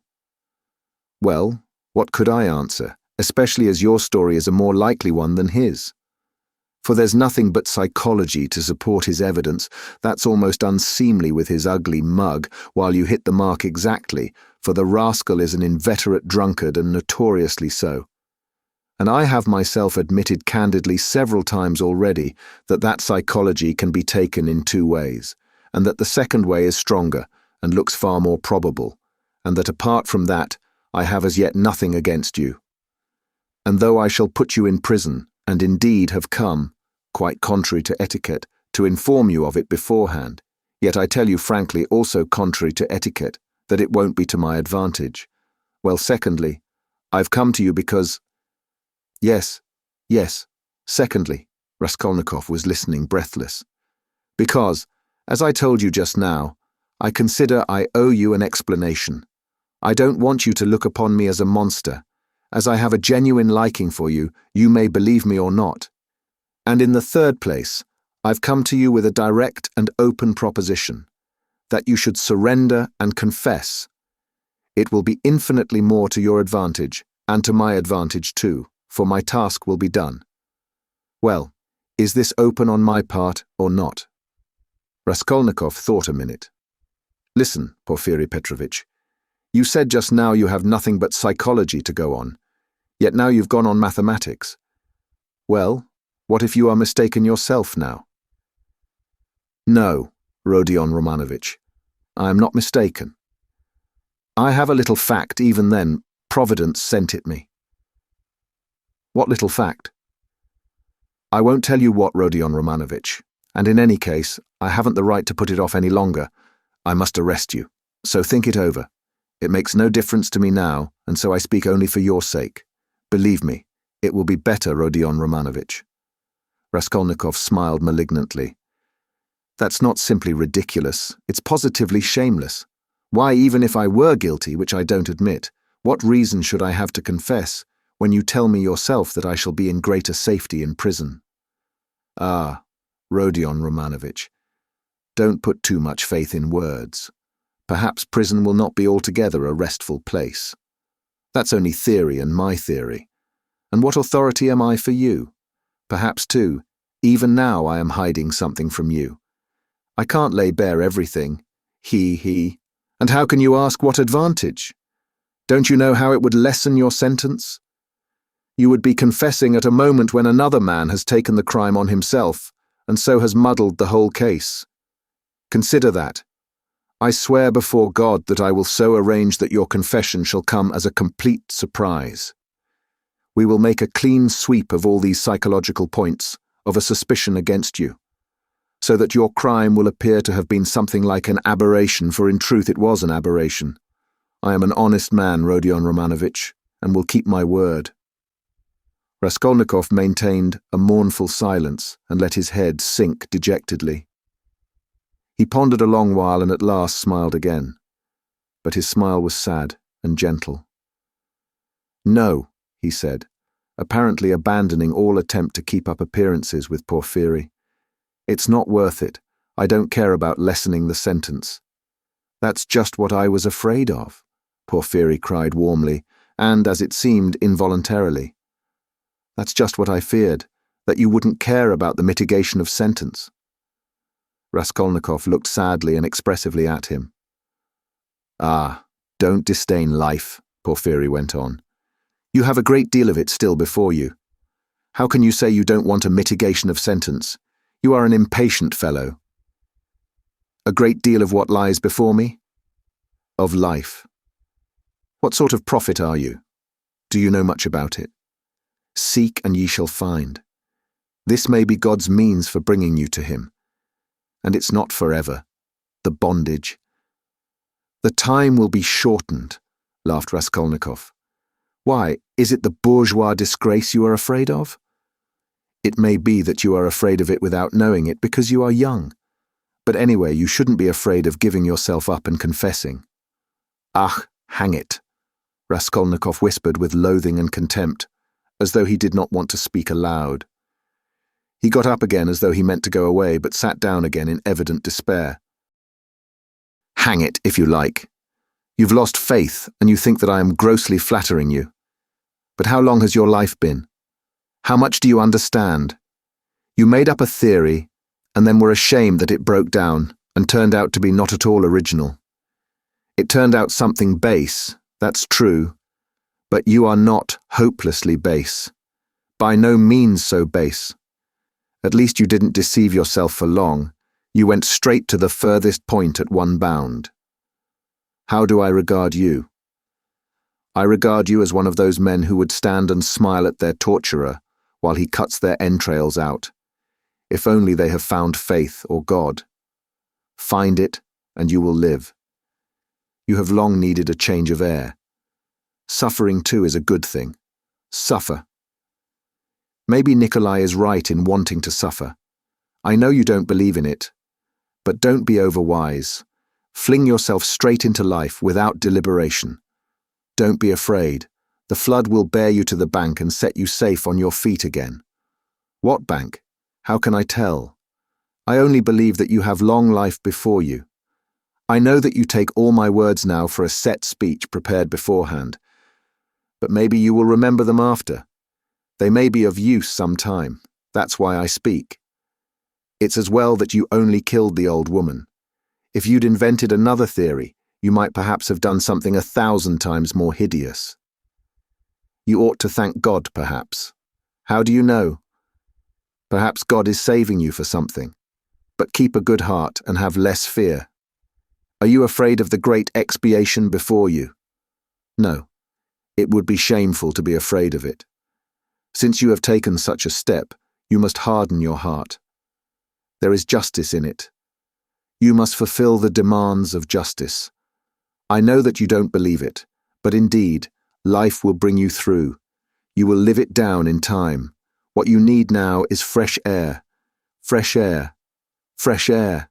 Well, what could I answer, especially as your story is a more likely one than his? For there's nothing but psychology to support his evidence. That's almost unseemly with his ugly mug, while you hit the mark exactly, for the rascal is an inveterate drunkard and notoriously so. And I have myself admitted candidly several times already that psychology can be taken in two ways, and that the second way is stronger and looks far more probable, and that apart from that, I have as yet nothing against you. And though I shall put you in prison, and indeed have come, quite contrary to etiquette, to inform you of it beforehand, yet I tell you frankly, also contrary to etiquette, that it won't be to my advantage. Well, secondly, I've come to you because... Yes, secondly, Raskolnikov was listening breathless. Because, as I told you just now, I consider I owe you an explanation. I don't want you to look upon me as a monster. As I have a genuine liking for you, you may believe me or not. And in the third place, I've come to you with a direct and open proposition, that you should surrender and confess. It will be infinitely more to your advantage, and to my advantage too, for my task will be done. Well, is this open on my part or not? Raskolnikov thought a minute. Listen, Porfiri Petrovitch, You said just now you have nothing but psychology to go on, yet now you've gone on mathematics. Well, what if you are mistaken yourself now? No, Rodion Romanovich, I am not mistaken. I have a little fact even then. Providence sent it me. What little fact? I won't tell you what, Rodion Romanovich, and in any case, I haven't the right to put it off any longer. I must arrest you, so think it over. It makes no difference to me now, and so I speak only for your sake. Believe me, it will be better, Rodion Romanovich. Raskolnikov smiled malignantly. That's not simply ridiculous, it's positively shameless. Why, even if I were guilty, which I don't admit, what reason should I have to confess when you tell me yourself that I shall be in greater safety in prison? Ah, Rodion Romanovich, don't put too much faith in words. Perhaps prison will not be altogether a restful place. That's only theory and my theory. And what authority am I for you? Perhaps, too, even now I am hiding something from you. I can't lay bare everything. He. And how can you ask what advantage? Don't you know how it would lessen your sentence? You would be confessing at a moment when another man has taken the crime on himself, and so has muddled the whole case. Consider that. I swear before God that I will so arrange that your confession shall come as a complete surprise. We will make a clean sweep of all these psychological points of a suspicion against you, so that your crime will appear to have been something like an aberration, for in truth it was an aberration. I am an honest man, Rodion Romanovich, and will keep my word. Raskolnikov maintained a mournful silence and let his head sink dejectedly. He pondered a long while and at last smiled again, but his smile was sad and gentle. No, he said, apparently abandoning all attempt to keep up appearances with Porfiry. It's not worth it. I don't care about lessening the sentence. That's just what I was afraid of, Porfiry cried warmly, and, as it seemed, involuntarily. That's just what I feared, that you wouldn't care about the mitigation of sentence. Raskolnikov looked sadly and expressively at him. Ah, don't disdain life, Porfiry went on. You have a great deal of it still before you. How can you say you don't want a mitigation of sentence? You are an impatient fellow. A great deal of what lies before me? Of life. What sort of prophet are you? Do you know much about it? Seek and ye shall find. This may be God's means for bringing you to him. And it's not forever. The bondage. The time will be shortened, laughed Raskolnikov. Why, is it the bourgeois disgrace you are afraid of? It may be that you are afraid of it without knowing it because you are young. But anyway, you shouldn't be afraid of giving yourself up and confessing. Ach, hang it, Raskolnikov whispered with loathing and contempt, as though he did not want to speak aloud. He got up again as though he meant to go away, but sat down again in evident despair. Hang it, if you like. You've lost faith, and you think that I am grossly flattering you. But how long has your life been? How much do you understand? You made up a theory, and then were ashamed that it broke down and turned out to be not at all original. It turned out something base, that's true, but you are not hopelessly base. By no means so base. At least you didn't deceive yourself for long. You went straight to the furthest point at one bound. How do I regard you? I regard you as one of those men who would stand and smile at their torturer while he cuts their entrails out, if only they have found faith or God. Find it, and you will live. You have long needed a change of air. Suffering, too, is a good thing. Suffer. Maybe Nikolai is right in wanting to suffer. I know you don't believe in it, but don't be overwise. Fling yourself straight into life without deliberation. Don't be afraid. The flood will bear you to the bank and set you safe on your feet again. What bank? How can I tell? I only believe that you have long life before you. I know that you take all my words now for a set speech prepared beforehand, but maybe you will remember them after. They may be of use some time. That's why I speak. It's as well that you only killed the old woman. If you'd invented another theory, you might perhaps have done something 1,000 times more hideous. You ought to thank God, perhaps. How do you know? Perhaps God is saving you for something. But keep a good heart and have less fear. Are you afraid of the great expiation before you? No. It would be shameful to be afraid of it. Since you have taken such a step, you must harden your heart. There is justice in it. You must fulfill the demands of justice. I know that you don't believe it, but indeed, life will bring you through. You will live it down in time. What you need now is fresh air. Fresh air. Fresh air.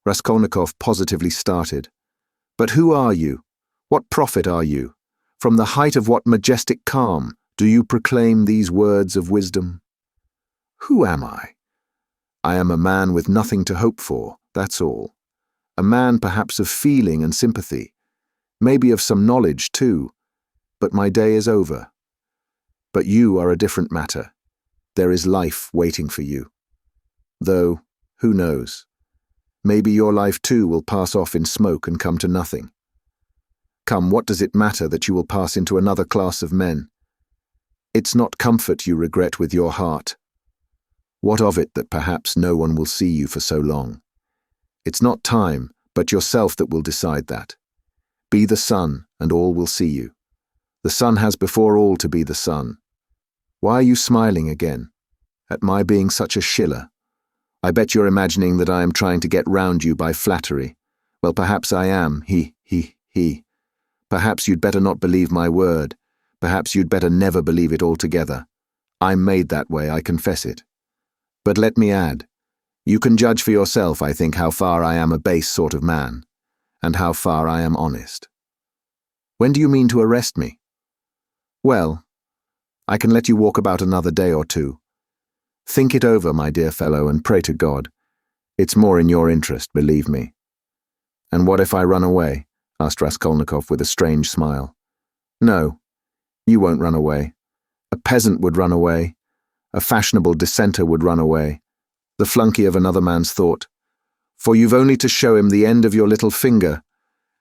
Raskolnikov positively started. But who are you? What prophet are you? From the height of what majestic calm do you proclaim these words of wisdom? Who am I? I am a man with nothing to hope for, that's all. A man perhaps of feeling and sympathy. Maybe of some knowledge, too. But my day is over. But you are a different matter. There is life waiting for you. Though, who knows? Maybe your life, too, will pass off in smoke and come to nothing. Come, what does it matter that you will pass into another class of men? It's not comfort you regret with your heart. What of it that perhaps no one will see you for so long? It's not time, but yourself that will decide that. Be the sun, and all will see you. The sun has before all to be the sun. Why are you smiling again? At my being such a shiller? I bet you're imagining that I am trying to get round you by flattery. Well, perhaps I am, he. Perhaps you'd better not believe my word. Perhaps you'd better never believe it altogether. I'm made that way, I confess it. But let me add, you can judge for yourself, I think, how far I am a base sort of man, and how far I am honest. When do you mean to arrest me? Well, I can let you walk about another day or two. Think it over, my dear fellow, and pray to God. It's more in your interest, believe me. And what if I run away? Asked Raskolnikov with a strange smile. No, you won't run away. A peasant would run away. A fashionable dissenter would run away. The flunky of another man's thought. For you've only to show him the end of your little finger,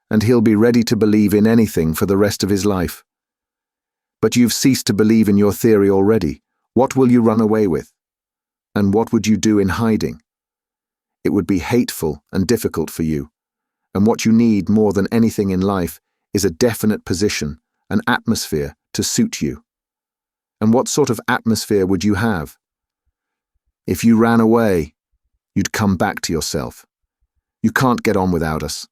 and he'll be ready to believe in anything for the rest of his life. But you've ceased to believe in your theory already. What will you run away with? And what would you do in hiding? It would be hateful and difficult for you, and what you need more than anything in life is a definite position, an atmosphere to suit you. And what sort of atmosphere would you have? If you ran away, you'd come back to yourself. You can't get on without us.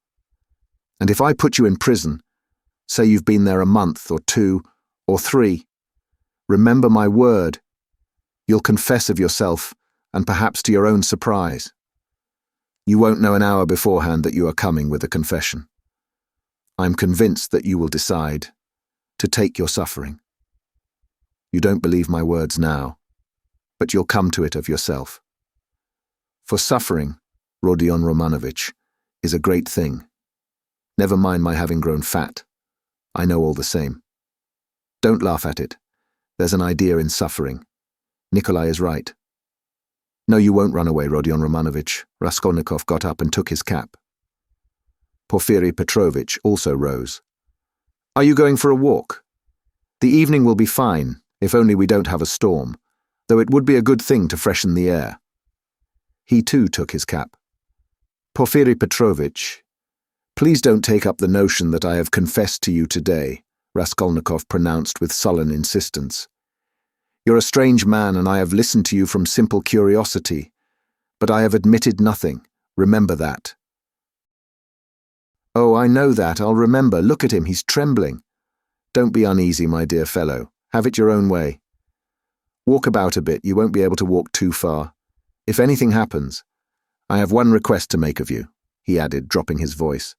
And if I put you in prison, say you've been there a month or 2 or 3, remember my word, you'll confess of yourself, and perhaps to your own surprise. You won't know an hour beforehand that you are coming with a confession. I'm convinced that you will decide to take your suffering. You don't believe my words now, but you'll come to it of yourself. For suffering, Rodion Romanovich, is a great thing. Never mind my having grown fat. I know all the same. Don't laugh at it. There's an idea in suffering. Nikolai is right. No, you won't run away, Rodion Romanovich. Raskolnikov got up and took his cap. Porfiry Petrovitch also rose. Are you going for a walk? The evening will be fine, if only we don't have a storm, though it would be a good thing to freshen the air. He too took his cap. Porfiry Petrovitch, please don't take up the notion that I have confessed to you today, Raskolnikov pronounced with sullen insistence. You're a strange man, and I have listened to you from simple curiosity, but I have admitted nothing. Remember that. Oh, I know that. I'll remember. Look at him. He's trembling. Don't be uneasy, my dear fellow. Have it your own way. Walk about a bit. You won't be able to walk too far. If anything happens, I have one request to make of you, he added, dropping his voice.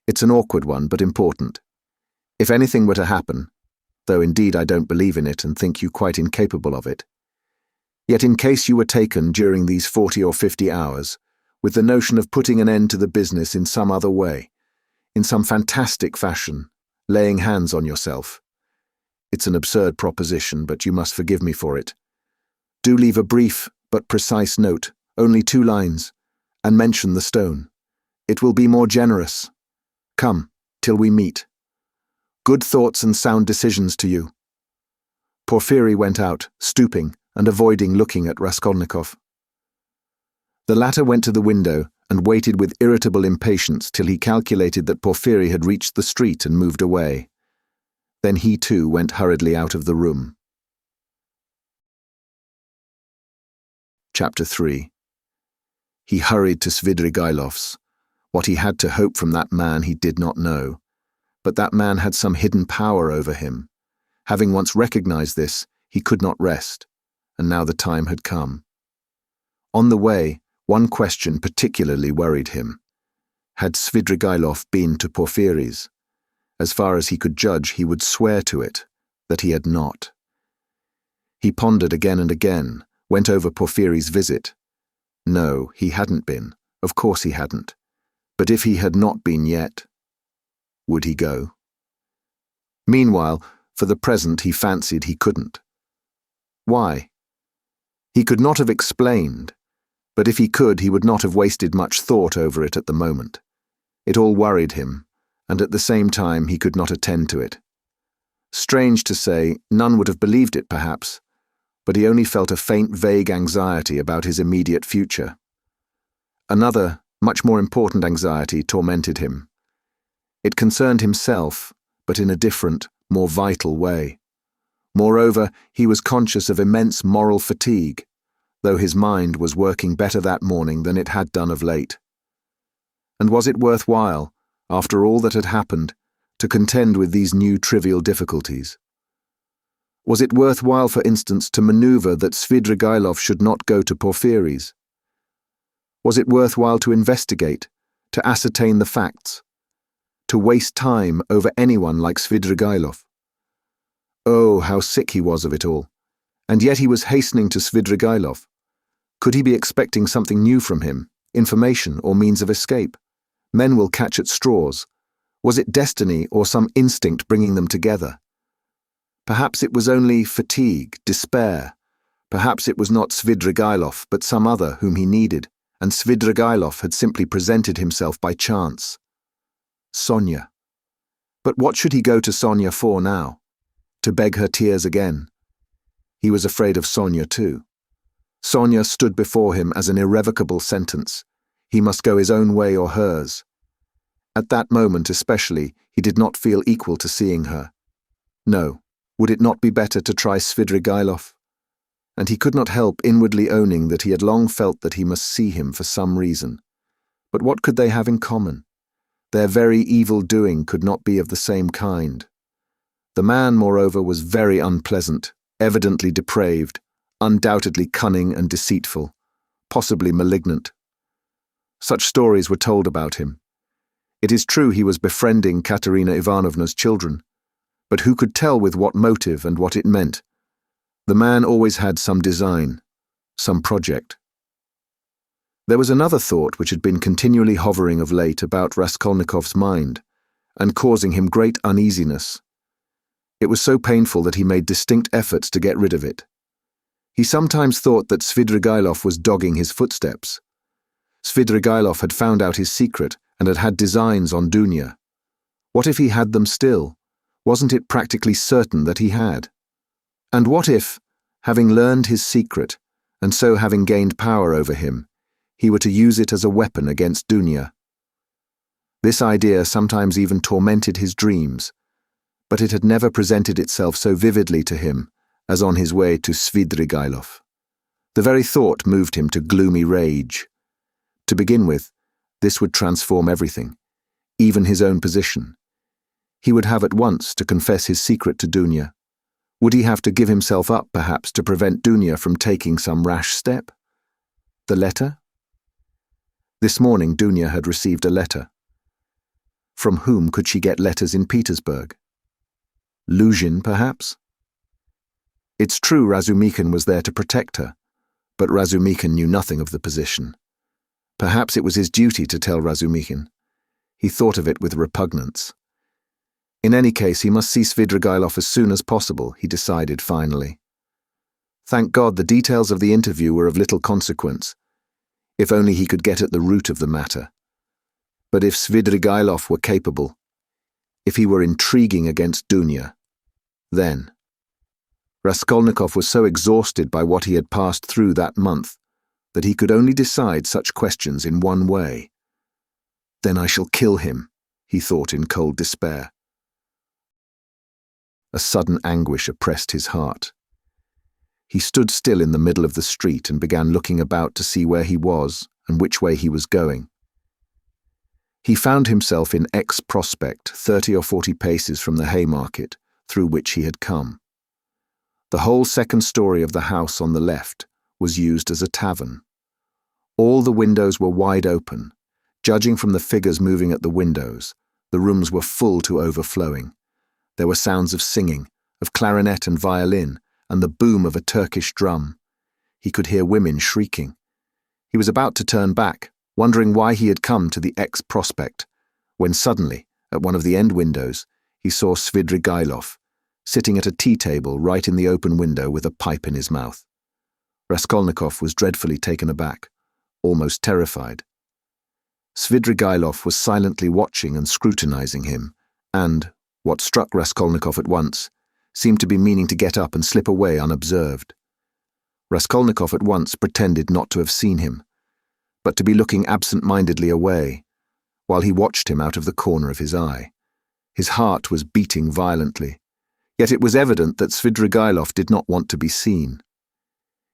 It's an awkward one, but important. If anything were to happen, though indeed I don't believe in it and think you quite incapable of it, yet in case you were taken during these 40 or 50 hours, with the notion of putting an end to the business in some other way, in some fantastic fashion, laying hands on yourself. It's an absurd proposition, but you must forgive me for it. Do leave a brief but precise note, only 2 lines, and mention the stone. It will be more generous. Come, till we meet. Good thoughts and sound decisions to you." Porfiry went out, stooping and avoiding looking at Raskolnikov. The latter went to the window and waited with irritable impatience till he calculated that Porfiry had reached the street and moved away. Then he too went hurriedly out of the room. Chapter 3. He hurried to Svidrigailov's. What he had to hope from that man he did not know, but that man had some hidden power over him. Having once recognized this, he could not rest, and now the time had come. On the way, one question particularly worried him. Had Svidrigailov been to Porfiry's? As far as he could judge, he would swear to it, that he had not. He pondered again and again, went over Porfiry's visit. No, he hadn't been. Of course he hadn't. But if he had not been yet, would he go? Meanwhile, for the present, he fancied he couldn't. Why? He could not have explained, but if he could, he would not have wasted much thought over it at the moment. It all worried him, and at the same time he could not attend to it. Strange to say, none would have believed it perhaps, but he only felt a faint, vague anxiety about his immediate future. Another, much more important anxiety tormented him. It concerned himself, but in a different, more vital way. Moreover, he was conscious of immense moral fatigue, though his mind was working better that morning than it had done of late. And was it worthwhile, after all that had happened, to contend with these new trivial difficulties? Was it worthwhile, for instance, to maneuver that Svidrigailov should not go to Porfiry's? Was it worthwhile to investigate, to ascertain the facts, to waste time over anyone like Svidrigailov? Oh, how sick he was of it all. And yet he was hastening to Svidrigailov. Could he be expecting something new from him, information or means of escape? Men will catch at straws. Was it destiny or some instinct bringing them together? Perhaps it was only fatigue, despair. Perhaps it was not Svidrigailov, but some other whom he needed, and Svidrigailov had simply presented himself by chance. Sonia. But what should he go to Sonia for now? To beg her tears again? He was afraid of Sonia too. Sonia stood before him as an irrevocable sentence. He must go his own way or hers. At that moment especially, he did not feel equal to seeing her. No, would it not be better to try Svidrigailov? And he could not help inwardly owning that he had long felt that he must see him for some reason. But what could they have in common? Their very evil doing could not be of the same kind. The man, moreover, was very unpleasant, evidently depraved, undoubtedly cunning and deceitful, possibly malignant. Such stories were told about him. It is true he was befriending Katerina Ivanovna's children, but who could tell with what motive and what it meant? The man always had some design, some project. There was another thought which had been continually hovering of late about Raskolnikov's mind, and causing him great uneasiness. It was so painful that he made distinct efforts to get rid of it. He sometimes thought that Svidrigailov was dogging his footsteps. Svidrigailov had found out his secret and had had designs on Dunya. What if he had them still? Wasn't it practically certain that he had? And what if, having learned his secret, and so having gained power over him, he were to use it as a weapon against Dunya? This idea sometimes even tormented his dreams, but it had never presented itself so vividly to him as on his way to Svidrigailov. The very thought moved him to gloomy rage. To begin with, this would transform everything, even his own position. He would have at once to confess his secret to Dunya. Would he have to give himself up, perhaps, to prevent Dunya from taking some rash step? The letter? This morning Dunya had received a letter. From whom could she get letters in Petersburg? Luzhin, perhaps? It's true Razumikin was there to protect her, but Razumikin knew nothing of the position. Perhaps it was his duty to tell Razumikin. He thought of it with repugnance. In any case, he must see Svidrigailov as soon as possible, he decided finally. Thank God the details of the interview were of little consequence. If only he could get at the root of the matter. But if Svidrigailov were capable, if he were intriguing against Dunya, then… Raskolnikov was so exhausted by what he had passed through that month that he could only decide such questions in one way. Then I shall kill him, he thought in cold despair. A sudden anguish oppressed his heart. He stood still in the middle of the street and began looking about to see where he was and which way he was going. He found himself in X Prospect, 30 or 40 paces from the Haymarket, through which he had come. The whole second story of the house on the left was used as a tavern. All the windows were wide open. Judging from the figures moving at the windows, the rooms were full to overflowing. There were sounds of singing, of clarinet and violin, and the boom of a Turkish drum. He could hear women shrieking. He was about to turn back, wondering why he had come to the X Prospect, when suddenly, at one of the end windows, he saw Svidrigailov, sitting at a tea table right in the open window with a pipe in his mouth. Raskolnikov was dreadfully taken aback, almost terrified. Svidrigailov was silently watching and scrutinizing him, and, what struck Raskolnikov at once, seemed to be meaning to get up and slip away unobserved. Raskolnikov at once pretended not to have seen him, but to be looking absent-mindedly away, while he watched him out of the corner of his eye. His heart was beating violently, yet it was evident that Svidrigailov did not want to be seen.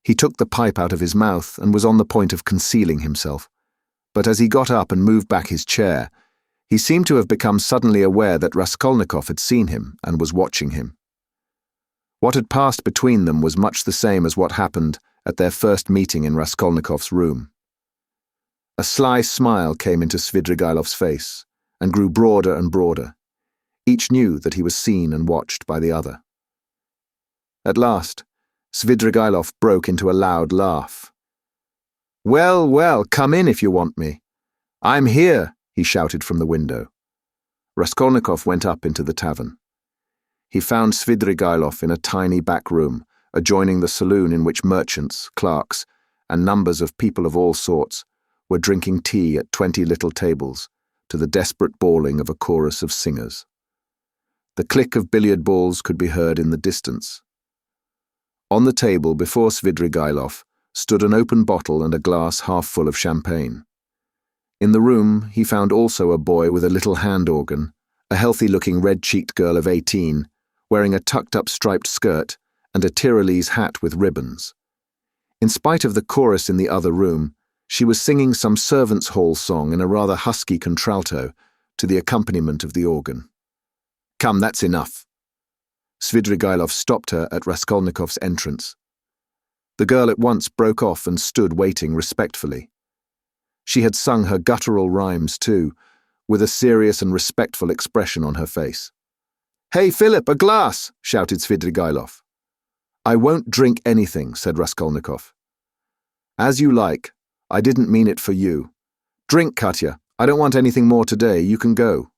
He took the pipe out of his mouth and was on the point of concealing himself, but as he got up and moved back his chair, he seemed to have become suddenly aware that Raskolnikov had seen him and was watching him. What had passed between them was much the same as what happened at their first meeting in Raskolnikov's room. A sly smile came into Svidrigailov's face and grew broader and broader. Each knew that he was seen and watched by the other. At last, Svidrigailov broke into a loud laugh. "Well, well, come in if you want me. I'm here," he shouted from the window. Raskolnikov went up into the tavern. He found Svidrigailov in a tiny back room, adjoining the saloon in which merchants, clerks, and numbers of people of all sorts were drinking tea at 20 little tables, to the desperate bawling of a chorus of singers. The click of billiard balls could be heard in the distance. On the table before Svidrigailov stood an open bottle and a glass half full of champagne. In the room he found also a boy with a little hand organ, a healthy-looking red-cheeked girl of 18, wearing a tucked-up striped skirt and a Tyrolese hat with ribbons. In spite of the chorus in the other room, she was singing some servants' hall song in a rather husky contralto to the accompaniment of the organ. "Come, that's enough." Svidrigailov stopped her at Raskolnikov's entrance. The girl at once broke off and stood waiting respectfully. She had sung her guttural rhymes too, with a serious and respectful expression on her face. "Hey, Philip, a glass!" shouted Svidrigailov. "I won't drink anything," said Raskolnikov. "As you like. I didn't mean it for you. Drink, Katya. I don't want anything more today. You can go."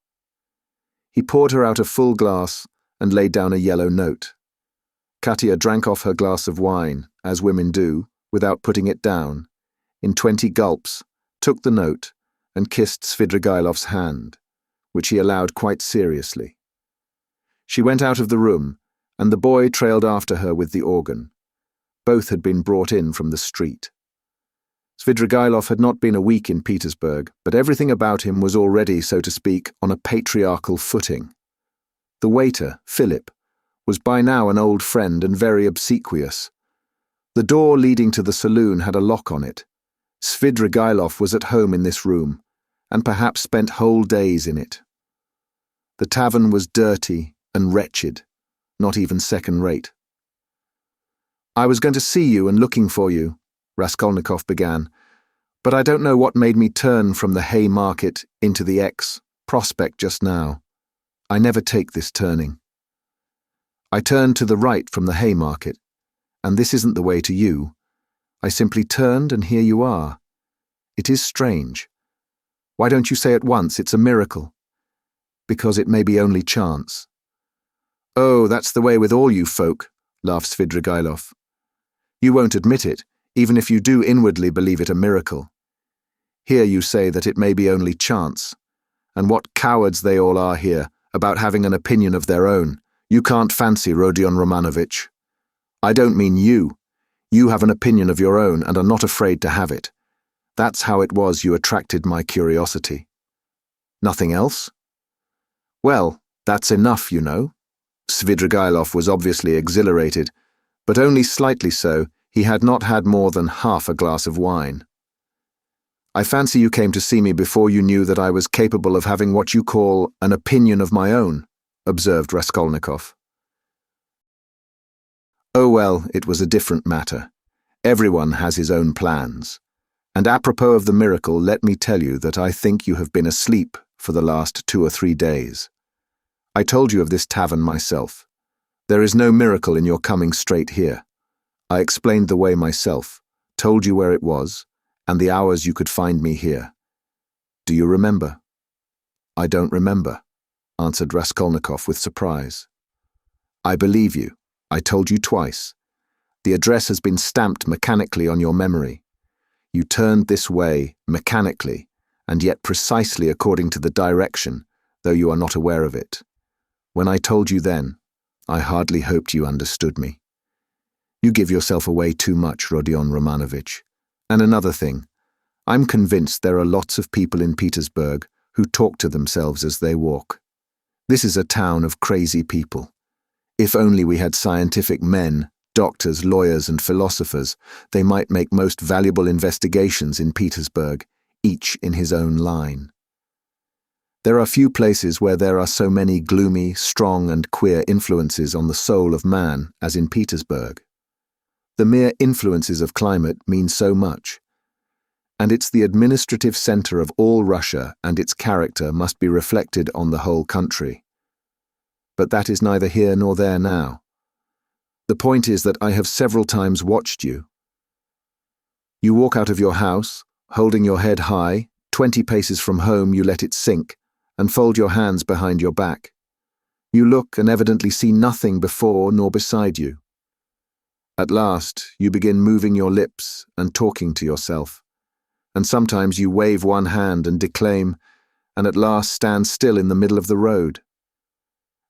He poured her out a full glass and laid down a yellow note. Katya drank off her glass of wine, as women do, without putting it down, in 20 gulps, took the note, and kissed Svidrigailov's hand, which he allowed quite seriously. She went out of the room, and the boy trailed after her with the organ. Both had been brought in from the street. Svidrigailov had not been a week in Petersburg, but everything about him was already, so to speak, on a patriarchal footing. The waiter, Philip, was by now an old friend and very obsequious. The door leading to the saloon had a lock on it. Svidrigailov was at home in this room, and perhaps spent whole days in it. The tavern was dirty and wretched, not even second-rate. "I was going to see you and looking for you," Raskolnikov began, "but I don't know what made me turn from the Haymarket into the X Prospect just now. I never take this turning. I turned to the right from the Haymarket, and this isn't the way to you. I simply turned, and here you are. It is strange. Why don't you say at once it's a miracle? Because it may be only chance." "Oh, that's the way with all you folk," laughed Svidrigailov. "You won't admit it, even if you do inwardly believe it a miracle. Here you say that it may be only chance, And what cowards they all are here, about having an opinion of their own. You can't fancy Rodion Romanovich. I don't mean you. You have an opinion of your own and are not afraid to have it. That's how it was you attracted my curiosity. Nothing else? Well, that's enough, you know. Svidrigailov was obviously exhilarated, but only slightly so. He had not had more than half a glass of wine. I fancy you came to see me before you knew that I was capable of having what you call an opinion of my own, observed Raskolnikov. Oh well, it was a different matter. Everyone has his own plans. And apropos of the miracle, let me tell you that I think you have been asleep for the last 2 or 3 days. I told you of this tavern myself. There is no miracle in your coming straight here. I explained the way myself, told you where it was, and the hours you could find me here. Do you remember? I don't remember, answered Raskolnikov with surprise. I believe you. I told you twice. The address has been stamped mechanically on your memory. You turned this way mechanically, and yet precisely according to the direction, though you are not aware of it. When I told you then, I hardly hoped you understood me. You give yourself away too much, Rodion Romanovich. And another thing, I'm convinced there are lots of people in Petersburg who talk to themselves as they walk. This is a town of crazy people. If only we had scientific men, doctors, lawyers, and philosophers, they might make most valuable investigations in Petersburg, each in his own line. There are few places where there are so many gloomy, strong, and queer influences on the soul of man as in Petersburg. The mere influences of climate mean so much. And it's the administrative center of all Russia, and its character must be reflected on the whole country. But that is neither here nor there now. The point is that I have several times watched you. You walk out of your house, holding your head high, 20 paces from home you let it sink, and fold your hands behind your back. You look and evidently see nothing before nor beside you. At last, you begin moving your lips and talking to yourself, and sometimes you wave one hand and declaim, and at last stand still in the middle of the road.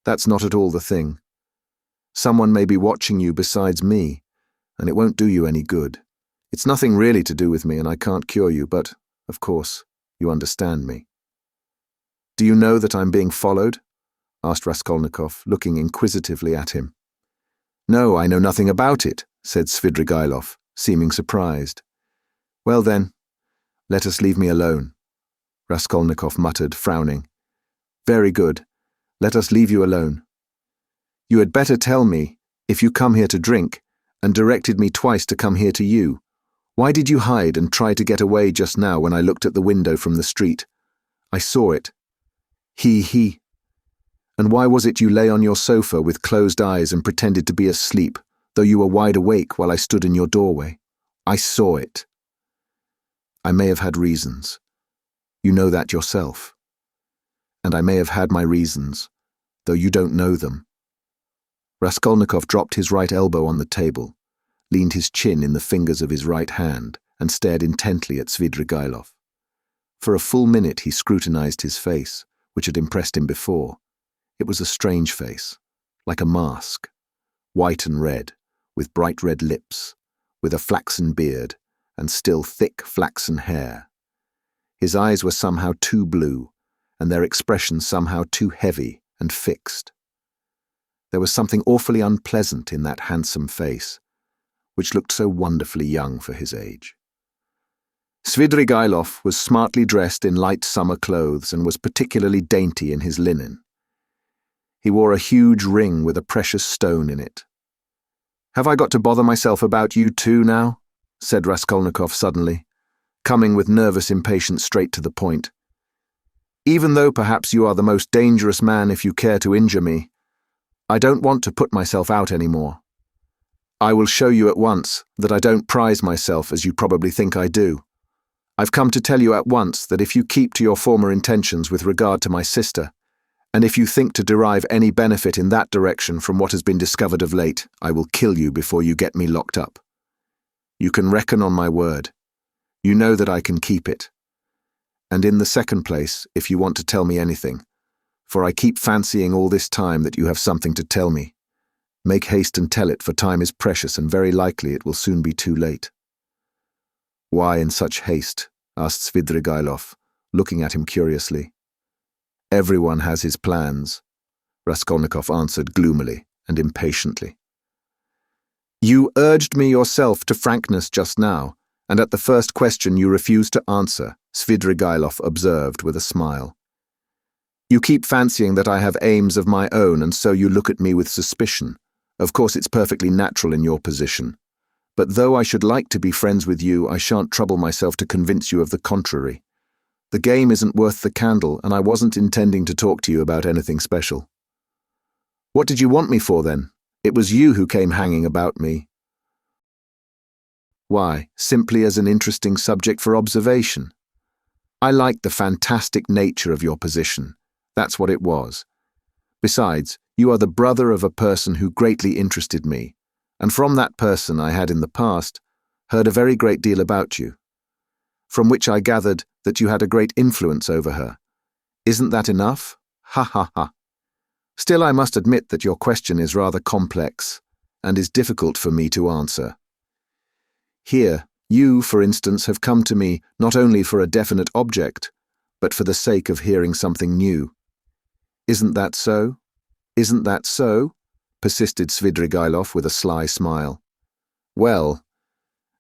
That's not at all the thing. Someone may be watching you besides me, and it won't do you any good. It's nothing really to do with me, and I can't cure you, but, of course, you understand me. Do you know that I'm being followed? Asked Raskolnikov, looking inquisitively at him. No, I know nothing about it, said Svidrigailov, seeming surprised. Well then, let us leave me alone, Raskolnikov muttered, frowning. Very good. Let us leave you alone. You had better tell me, if you come here to drink, and directed me twice to come here to you, why did you hide and try to get away just now when I looked at the window from the street? I saw it. He. And why was it you lay on your sofa with closed eyes and pretended to be asleep, though you were wide awake while I stood in your doorway? I saw it. I may have had reasons. You know that yourself. And I may have had my reasons, though you don't know them. Raskolnikov dropped his right elbow on the table, leaned his chin in the fingers of his right hand, and stared intently at Svidrigailov. For a full minute he scrutinized his face, which had impressed him before. It was a strange face, like a mask, white and red, with bright red lips, with a flaxen beard, and still thick flaxen hair. His eyes were somehow too blue, and their expression somehow too heavy and fixed. There was something awfully unpleasant in that handsome face, which looked so wonderfully young for his age. Svidrigailov was smartly dressed in light summer clothes and was particularly dainty in his linen. He wore a huge ring with a precious stone in it. Have I got to bother myself about you too now? Said Raskolnikov suddenly, coming with nervous impatience straight to the point. Even though perhaps you are the most dangerous man if you care to injure me, I don't want to put myself out any more. I will show you at once that I don't prize myself as you probably think I do. I've come to tell you at once that if you keep to your former intentions with regard to my sister, and if you think to derive any benefit in that direction from what has been discovered of late, I will kill you before you get me locked up. You can reckon on my word. You know that I can keep it. And in the second place, if you want to tell me anything, for I keep fancying all this time that you have something to tell me. Make haste and tell it, for time is precious, and very likely it will soon be too late." "Why in such haste?" asked Svidrigailov, looking at him curiously. "Everyone has his plans," Raskolnikov answered gloomily and impatiently. "You urged me yourself to frankness just now, and at the first question you refused to answer," Svidrigailov observed with a smile. "You keep fancying that I have aims of my own, and so you look at me with suspicion. Of course it's perfectly natural in your position. But though I should like to be friends with you, I shan't trouble myself to convince you of the contrary. The game isn't worth the candle, and I wasn't intending to talk to you about anything special." "What did you want me for, then? It was you who came hanging about me." "Why, simply as an interesting subject for observation. I liked the fantastic nature of your position. That's what it was. Besides, you are the brother of a person who greatly interested me, and from that person I had in the past heard a very great deal about you, from which I gathered that you had a great influence over her. Isn't that enough? Ha ha ha. Still, I must admit that your question is rather complex, and is difficult for me to answer. Here, you, for instance, have come to me not only for a definite object, but for the sake of hearing something new. Isn't that so? Isn't that so?" persisted Svidrigailov with a sly smile. "Well,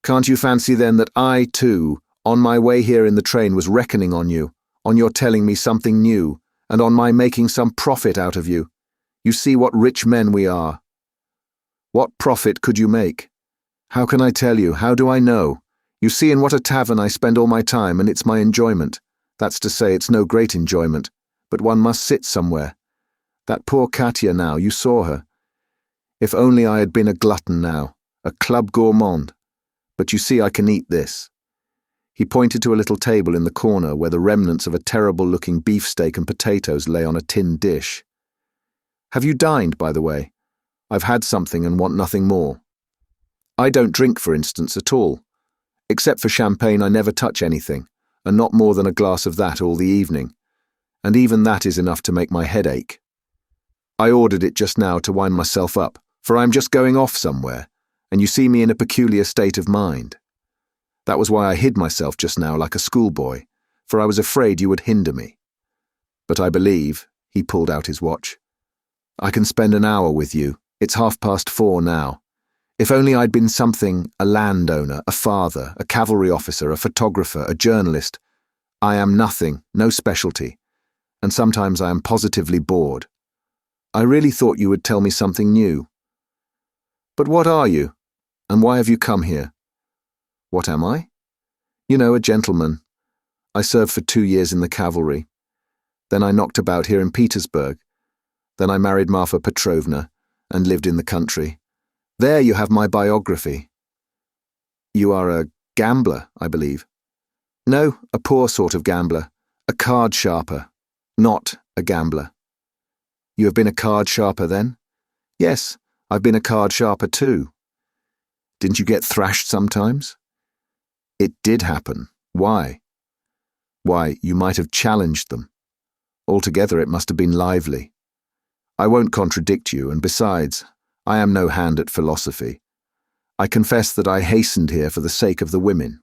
can't you fancy then that I, too, on my way here in the train was reckoning on you, on your telling me something new, and on my making some profit out of you? You see what rich men we are." "What profit could you make?" "How can I tell you? How do I know? You see in what a tavern I spend all my time, and it's my enjoyment. That's to say, it's no great enjoyment, but one must sit somewhere. That poor Katya now, you saw her. If only I had been a glutton now, a club gourmand. But you see I can eat this." He pointed to a little table in the corner where the remnants of a terrible-looking beefsteak and potatoes lay on a tin dish. "Have you dined, by the way? I've had something and want nothing more. I don't drink, for instance, at all. Except for champagne, I never touch anything, and not more than a glass of that all the evening. And even that is enough to make my head ache. I ordered it just now to wind myself up, for I am just going off somewhere, and you see me in a peculiar state of mind. That was why I hid myself just now like a schoolboy, for I was afraid you would hinder me. But I believe," he pulled out his watch, "I can spend an hour with you. It's 4:30 now. If only I'd been something, a landowner, a father, a cavalry officer, a photographer, a journalist. I am nothing, no specialty, and sometimes I am positively bored. I really thought you would tell me something new. But what are you? And why have you come here?" "What am I?" "You know, a gentleman. I served for 2 years in the cavalry. Then I knocked about here in Petersburg. Then I married Marfa Petrovna and lived in the country. There you have my biography." "You are a gambler, I believe." "No, a poor sort of gambler. A card sharper. Not a gambler." "You have been a card sharper, then?" "Yes, I've been a card sharper too." "Didn't you get thrashed sometimes?" "It did happen. Why?" "Why, you might have challenged them. Altogether it must have been lively. I won't contradict you, and besides, I am no hand at philosophy. I confess that I hastened here for the sake of the women."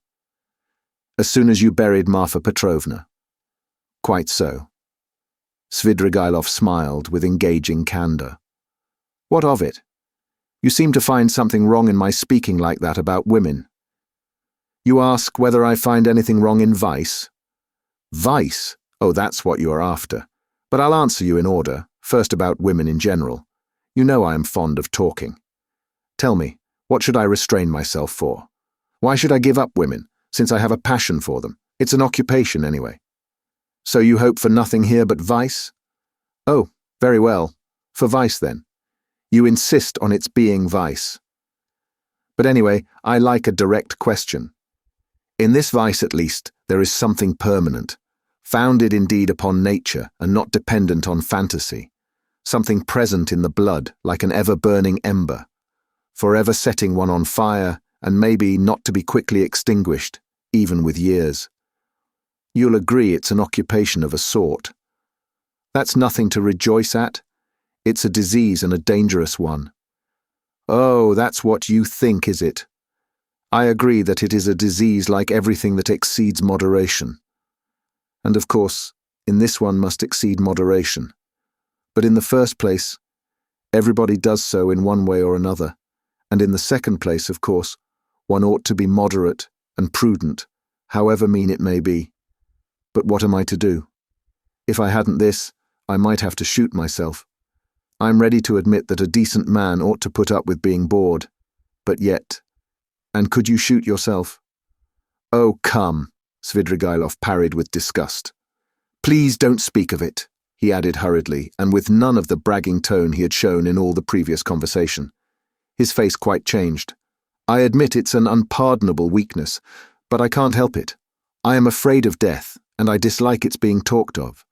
"As soon as you buried Marfa Petrovna?" "Quite so." Svidrigailov smiled with engaging candour. "What of it? You seem to find something wrong in my speaking like that about women. You ask whether I find anything wrong in vice?" "Vice? Oh, that's what you are after. But I'll answer you in order, first about women in general. You know I am fond of talking. Tell me, what should I restrain myself for? Why should I give up women, since I have a passion for them? It's an occupation, anyway. So you hope for nothing here but vice? Oh, very well. For vice, then. You insist on its being vice. But anyway, I like a direct question. In this vice, at least, there is something permanent, founded indeed upon nature and not dependent on fantasy. Something present in the blood, like an ever-burning ember, forever setting one on fire and maybe not to be quickly extinguished, even with years. You'll agree it's an occupation of a sort. That's nothing to rejoice at. It's a disease and a dangerous one. Oh, that's what you think, is it? I agree that it is a disease like everything that exceeds moderation. And of course, in this one must exceed moderation. But in the first place, everybody does so in one way or another. And in the second place, of course, one ought to be moderate and prudent, however mean it may be. But what am I to do? If I hadn't this, I might have to shoot myself. I'm ready to admit that a decent man ought to put up with being bored. But yet... And could you shoot yourself? Oh, come, Svidrigailov parried with disgust. Please don't speak of it, he added hurriedly, and with none of the bragging tone he had shown in all the previous conversation. His face quite changed. I admit it's an unpardonable weakness, but I can't help it. I am afraid of death, and I dislike its being talked of.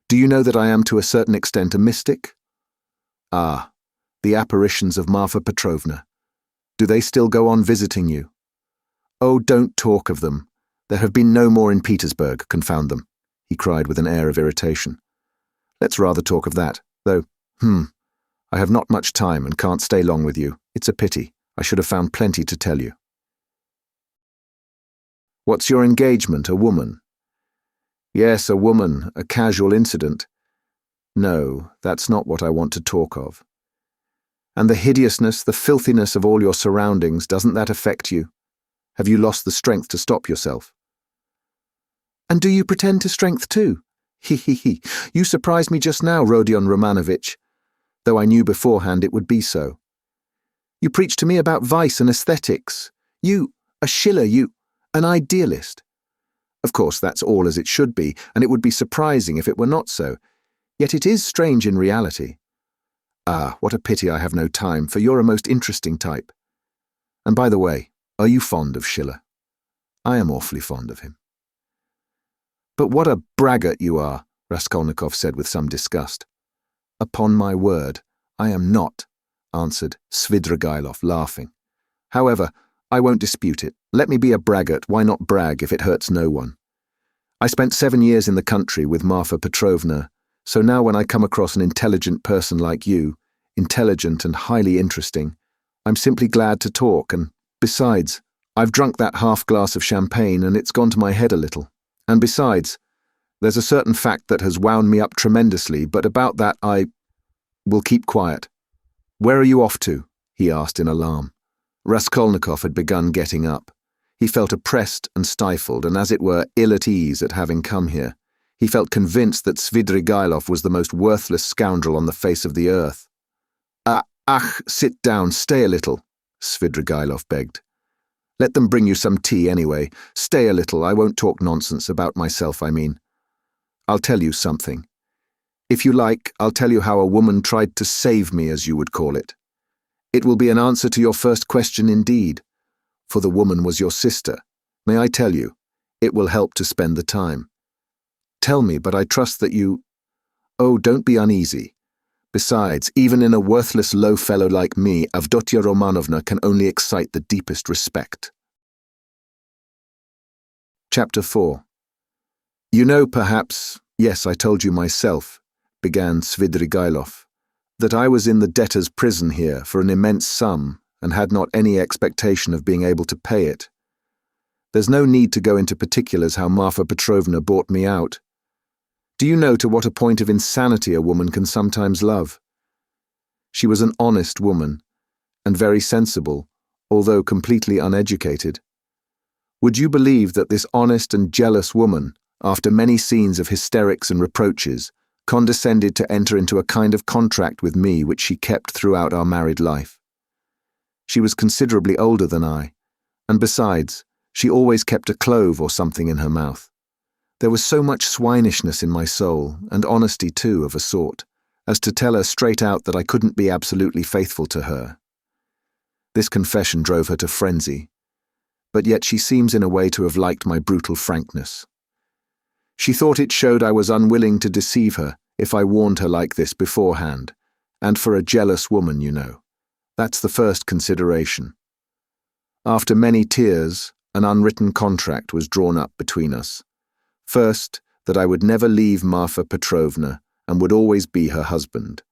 Do you know that I am to a certain extent a mystic? Ah, the apparitions of Marfa Petrovna. Do they still go on visiting you? Oh, don't talk of them. There have been no more in Petersburg, confound them, he cried with an air of irritation. Let's rather talk of that, though, I have not much time and can't stay long with you. It's a pity. I should have found plenty to tell you. What's your engagement, a woman? Yes, a woman, a casual incident. No, that's not what I want to talk of. And the hideousness, the filthiness of all your surroundings, doesn't that affect you? Have you lost the strength to stop yourself? And do you pretend to strength too? He. You surprised me just now, Rodion Romanovich, though I knew beforehand it would be so. You preach to me about vice and aesthetics. You, a Schiller, you, an idealist. Of course, that's all as it should be, and it would be surprising if it were not so. Yet it is strange in reality. Ah, what a pity I have no time, for you're a most interesting type. And by the way, are you fond of Schiller? I am awfully fond of him. But what a braggart you are, Raskolnikov said with some disgust. Upon my word, I am not, answered Svidrigailov, laughing. However, I won't dispute it. Let me be a braggart, why not brag if it hurts no one? I spent 7 years in the country with Marfa Petrovna, so now when I come across an intelligent person like you, intelligent and highly interesting, I'm simply glad to talk, and besides, I've drunk that half glass of champagne and it's gone to my head a little. And besides, there's a certain fact that has wound me up tremendously, but about that I will keep quiet. Where are you off to? He asked in alarm. Raskolnikov had begun getting up. He felt oppressed and stifled, and as it were, ill at ease at having come here. He felt convinced that Svidrigailov was the most worthless scoundrel on the face of the earth. Sit down, stay a little, Svidrigailov begged. Let them bring you some tea anyway. Stay a little, I won't talk nonsense about myself, I mean. I'll tell you something. If you like, I'll tell you how a woman tried to save me, as you would call it. It will be an answer to your first question indeed, for the woman was your sister. May I tell you? It will help to spend the time. Tell me, but I trust that you... Oh, don't be uneasy. Besides, even in a worthless low fellow like me, Avdotia Romanovna can only excite the deepest respect. Chapter 4. You know, perhaps, yes, I told you myself, began Svidrigailov, that I was in the debtor's prison here for an immense sum and had not any expectation of being able to pay it. There's no need to go into particulars how Marfa Petrovna bought me out. Do you know to what a point of insanity a woman can sometimes love? She was an honest woman, and very sensible, although completely uneducated. Would you believe that this honest and jealous woman, after many scenes of hysterics and reproaches, condescended to enter into a kind of contract with me which she kept throughout our married life? She was considerably older than I, and besides, she always kept a clove or something in her mouth. There was so much swinishness in my soul, and honesty too, of a sort, as to tell her straight out that I couldn't be absolutely faithful to her. This confession drove her to frenzy, but yet she seems in a way to have liked my brutal frankness. She thought it showed I was unwilling to deceive her if I warned her like this beforehand, and for a jealous woman, you know. That's the first consideration. After many tears, an unwritten contract was drawn up between us. First, that I would never leave Marfa Petrovna and would always be her husband.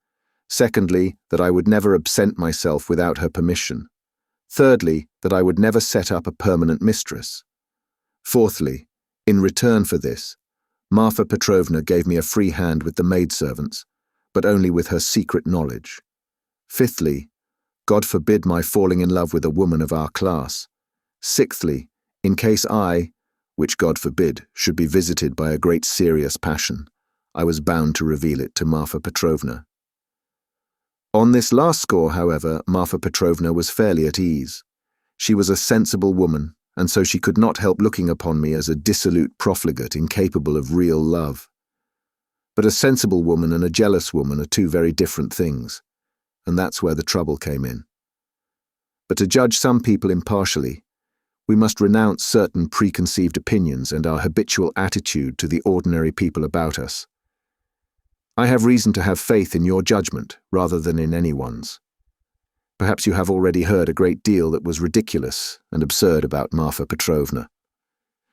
Secondly, that I would never absent myself without her permission. Thirdly, that I would never set up a permanent mistress. Fourthly, in return for this, Marfa Petrovna gave me a free hand with the maidservants, but only with her secret knowledge. Fifthly, God forbid my falling in love with a woman of our class. Sixthly, in case I, which God forbid, should be visited by a great serious passion, I was bound to reveal it to Marfa Petrovna. On this last score, however, Marfa Petrovna was fairly at ease. She was a sensible woman, and so she could not help looking upon me as a dissolute profligate incapable of real love. But a sensible woman and a jealous woman are two very different things, and that's where the trouble came in. But to judge some people impartially, we must renounce certain preconceived opinions and our habitual attitude to the ordinary people about us. I have reason to have faith in your judgment rather than in anyone's. Perhaps you have already heard a great deal that was ridiculous and absurd about Marfa Petrovna.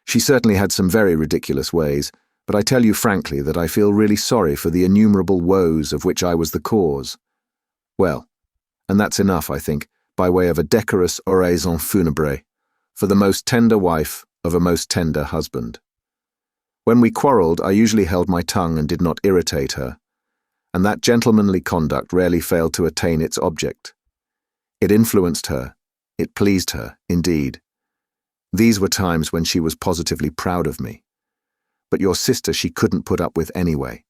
She certainly had some very ridiculous ways, but I tell you frankly that I feel really sorry for the innumerable woes of which I was the cause. Well, and that's enough, I think, by way of a decorous oraison funèbre, for the most tender wife of a most tender husband. When we quarrelled, I usually held my tongue and did not irritate her, and that gentlemanly conduct rarely failed to attain its object. It influenced her, it pleased her, indeed. These were times when she was positively proud of me. But your sister she couldn't put up with anyway,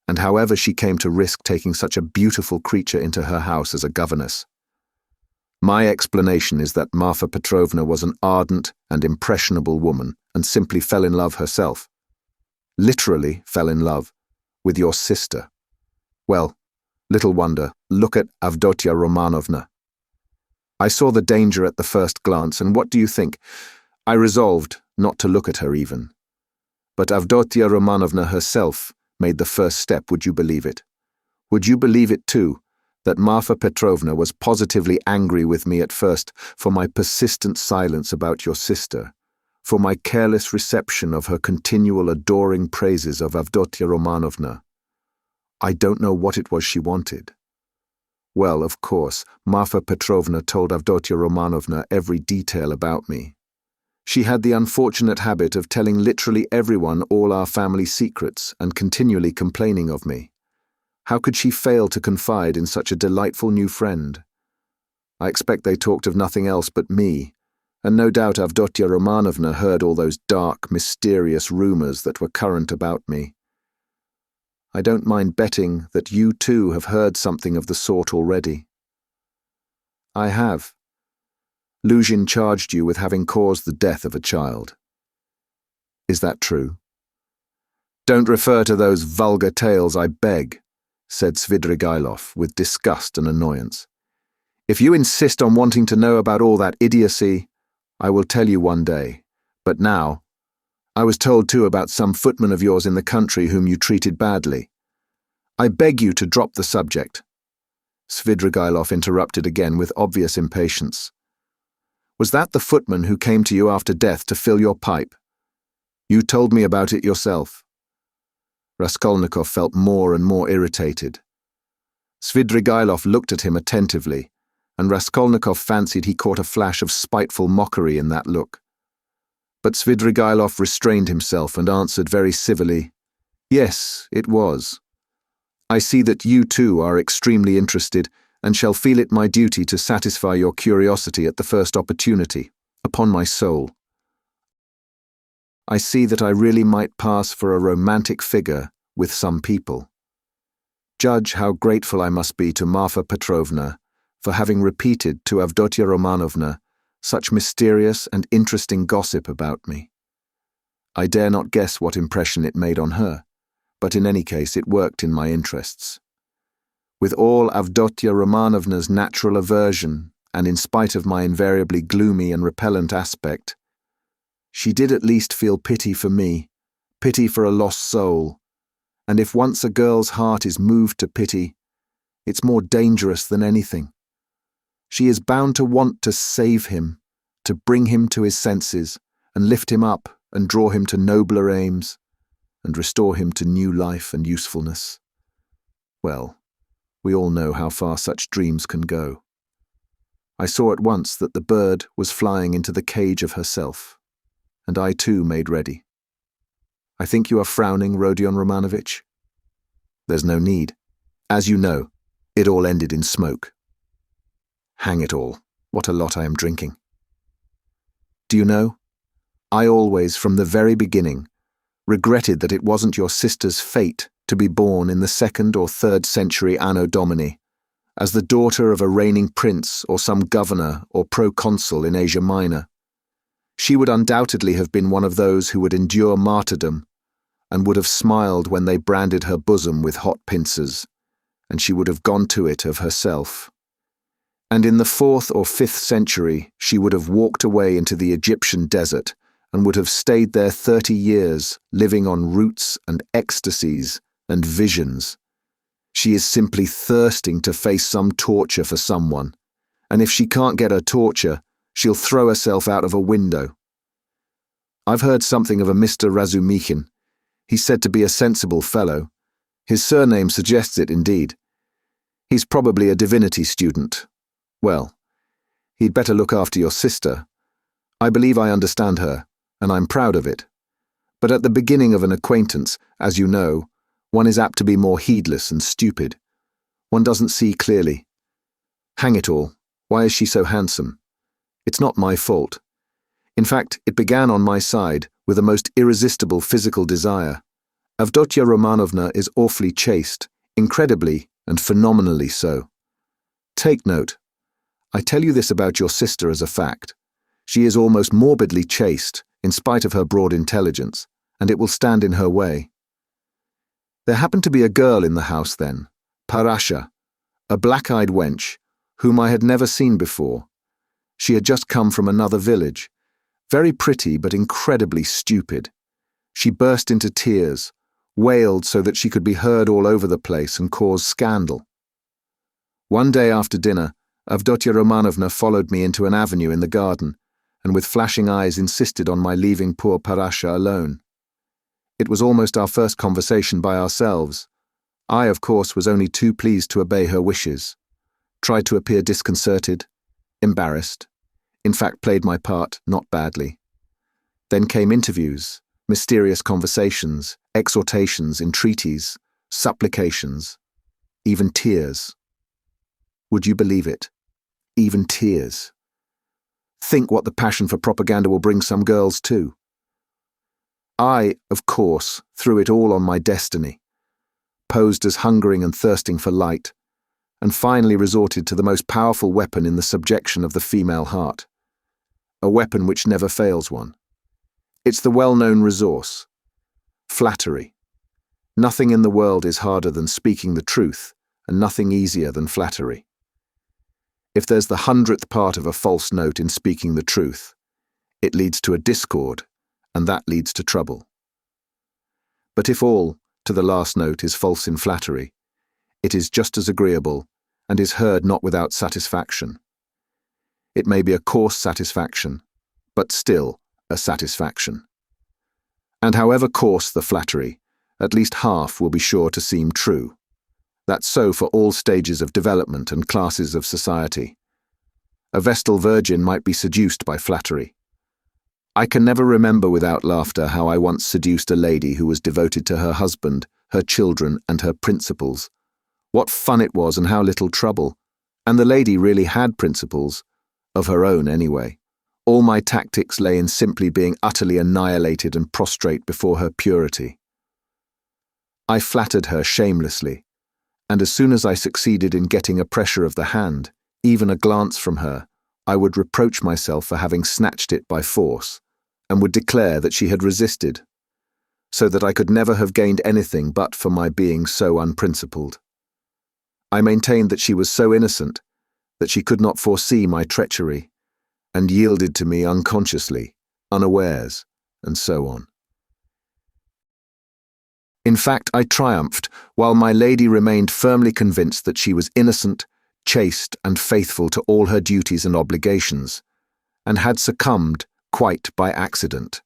and however she came to risk taking such a beautiful creature into her house as a governess. My explanation is that Marfa Petrovna was an ardent and impressionable woman and simply fell in love herself. Literally fell in love with your sister. Well, little wonder, look at Avdotia Romanovna. I saw the danger at the first glance, and what do you think? I resolved not to look at her even. But Avdotia Romanovna herself made the first step, would you believe it? Would you believe it too, that Marfa Petrovna was positively angry with me at first for my persistent silence about your sister, for my careless reception of her continual adoring praises of Avdotia Romanovna? I don't know what it was she wanted. Well, of course, Marfa Petrovna told Avdotia Romanovna every detail about me. She had the unfortunate habit of telling literally everyone all our family secrets and continually complaining of me. How could she fail to confide in such a delightful new friend? I expect they talked of nothing else but me, and no doubt Avdotia Romanovna heard all those dark, mysterious rumors that were current about me. I don't mind betting that you too have heard something of the sort already. I have. Luzhin charged you with having caused the death of a child. Is that true? Don't refer to those vulgar tales, I beg, said Svidrigailov with disgust and annoyance. If you insist on wanting to know about all that idiocy, I will tell you one day. But now, I was told too about some footman of yours in the country whom you treated badly. I beg you to drop the subject. Svidrigailov interrupted again with obvious impatience. Was that the footman who came to you after death to fill your pipe? You told me about it yourself. Raskolnikov felt more and more irritated. Svidrigailov looked at him attentively, and Raskolnikov fancied he caught a flash of spiteful mockery in that look. But Svidrigailov restrained himself and answered very civilly, "Yes, it was. I see that you too are extremely interested, and shall feel it my duty to satisfy your curiosity at the first opportunity, upon my soul. I see that I really might pass for a romantic figure with some people. Judge how grateful I must be to Marfa Petrovna for having repeated to Avdotia Romanovna such mysterious and interesting gossip about me. I dare not guess what impression it made on her, but in any case it worked in my interests. With all Avdotia Romanovna's natural aversion, and in spite of my invariably gloomy and repellent aspect, she did at least feel pity for me, pity for a lost soul, and if once a girl's heart is moved to pity, it's more dangerous than anything. She is bound to want to save him, to bring him to his senses, and lift him up and draw him to nobler aims. and restore him to new life and usefulness. Well, we all know how far such dreams can go. I saw at once that the bird was flying into the cage of herself, and I too made ready. I think you are frowning, Rodion Romanovich? There's no need. As you know, it all ended in smoke. Hang it all, what a lot I am drinking. Do you know, I always, from the very beginning, regretted that it wasn't your sister's fate to be born in the 2nd or 3rd century Anno Domini, as the daughter of a reigning prince or some governor or proconsul in Asia Minor. She would undoubtedly have been one of those who would endure martyrdom, and would have smiled when they branded her bosom with hot pincers, and she would have gone to it of herself. And in the 4th or 5th century she would have walked away into the Egyptian desert and would have stayed there 30 years, living on roots and ecstasies and visions. She is simply thirsting to face some torture for someone, and if she can't get her torture, she'll throw herself out of a window. I've heard something of a Mr. Razumikhin. He's said to be a sensible fellow. His surname suggests it indeed. He's probably a divinity student. Well, he'd better look after your sister. I believe I understand her, and I'm proud of it. But at the beginning of an acquaintance, as you know, one is apt to be more heedless and stupid. One doesn't see clearly. Hang it all, why is she so handsome? It's not my fault. In fact, it began on my side with a most irresistible physical desire. Avdotya Romanovna is awfully chaste, incredibly and phenomenally so. Take note. I tell you this about your sister as a fact. She is almost morbidly chaste, in spite of her broad intelligence, and it will stand in her way. There happened to be a girl in the house then, Parasha, a black-eyed wench, whom I had never seen before. She had just come from another village, very pretty but incredibly stupid. She burst into tears, wailed so that she could be heard all over the place and cause scandal. One day after dinner, Avdotya Romanovna followed me into an avenue in the garden, and with flashing eyes insisted on my leaving poor Parasha alone. It was almost our first conversation by ourselves. I, of course, was only too pleased to obey her wishes. Tried to appear disconcerted, embarrassed. In fact, played my part not badly. Then came interviews, mysterious conversations, exhortations, entreaties, supplications, even tears. Would you believe it? Even tears. Think what the passion for propaganda will bring some girls too. I, of course, threw it all on my destiny, posed as hungering and thirsting for light, and finally resorted to the most powerful weapon in the subjection of the female heart. A weapon which never fails one. It's the well-known resource. Flattery. Nothing in the world is harder than speaking the truth, and nothing easier than flattery. If there's the 100th part of a false note in speaking the truth, it leads to a discord, and that leads to trouble. But if all, to the last note, is false in flattery, it is just as agreeable, and is heard not without satisfaction. It may be a coarse satisfaction, but still a satisfaction. And however coarse the flattery, at least half will be sure to seem true. That's so for all stages of development and classes of society. A Vestal virgin might be seduced by flattery. I can never remember without laughter how I once seduced a lady who was devoted to her husband, her children, and her principles. What fun it was and how little trouble. And the lady really had principles, of her own anyway. All my tactics lay in simply being utterly annihilated and prostrate before her purity. I flattered her shamelessly, and as soon as I succeeded in getting a pressure of the hand, even a glance from her, I would reproach myself for having snatched it by force, and would declare that she had resisted, so that I could never have gained anything but for my being so unprincipled. I maintained that she was so innocent that she could not foresee my treachery, and yielded to me unconsciously, unawares, and so on. In fact, I triumphed, while my lady remained firmly convinced that she was innocent, chaste, and faithful to all her duties and obligations, and had succumbed quite by accident.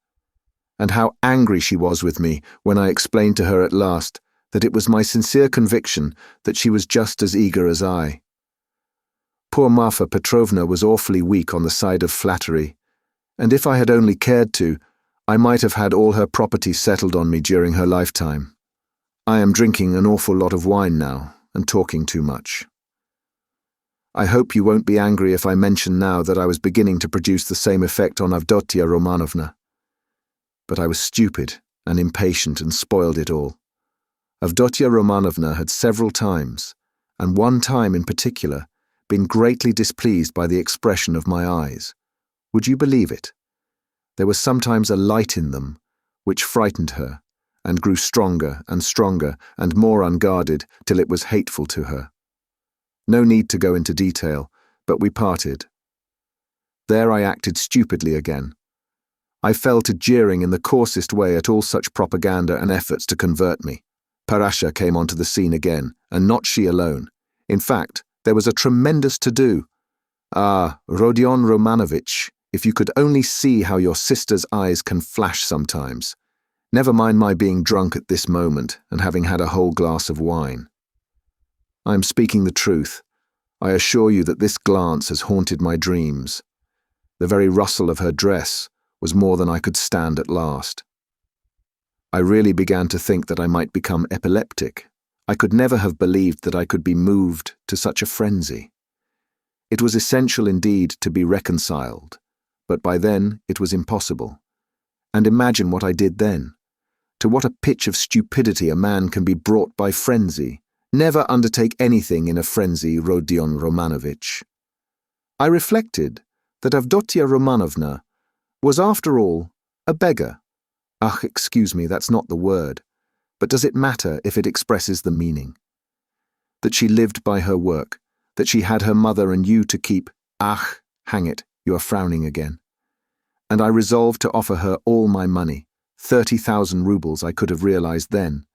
and how angry she was with me when I explained to her at last that it was my sincere conviction that she was just as eager as I. Poor Marfa Petrovna was awfully weak on the side of flattery, and if I had only cared to, I might have had all her property settled on me during her lifetime. I am drinking an awful lot of wine now, and talking too much. I hope you won't be angry if I mention now that I was beginning to produce the same effect on Avdotia Romanovna. But I was stupid and impatient and spoiled it all. Avdotia Romanovna had several times, and one time in particular, been greatly displeased by the expression of my eyes. Would you believe it? There was sometimes a light in them, which frightened her, and grew stronger and more unguarded till it was hateful to her. No need to go into detail, but we parted. There I acted stupidly again. I fell to jeering in the coarsest way at all such propaganda and efforts to convert me. Parasha came onto the scene again, and not she alone. In fact, there was a tremendous to-do. Ah, Rodion Romanovich, if you could only see how your sister's eyes can flash sometimes. Never mind my being drunk at this moment and having had a whole glass of wine. I am speaking the truth. I assure you that this glance has haunted my dreams. The very rustle of her dress was more than I could stand at last. I really began to think that I might become epileptic. I could never have believed that I could be moved to such a frenzy. It was essential indeed to be reconciled, but by then it was impossible. And imagine what I did then. To what a pitch of stupidity a man can be brought by frenzy. Never undertake anything in a frenzy, Rodion Romanovich. I reflected that Avdotia Romanovna was, after all, a beggar. Ach, excuse me, that's not the word. But does it matter if it expresses the meaning? That she lived by her work, that she had her mother and you to keep. Ach, hang it, you are frowning again. And I resolved to offer her all my money, 30,000 rubles I could have realized then,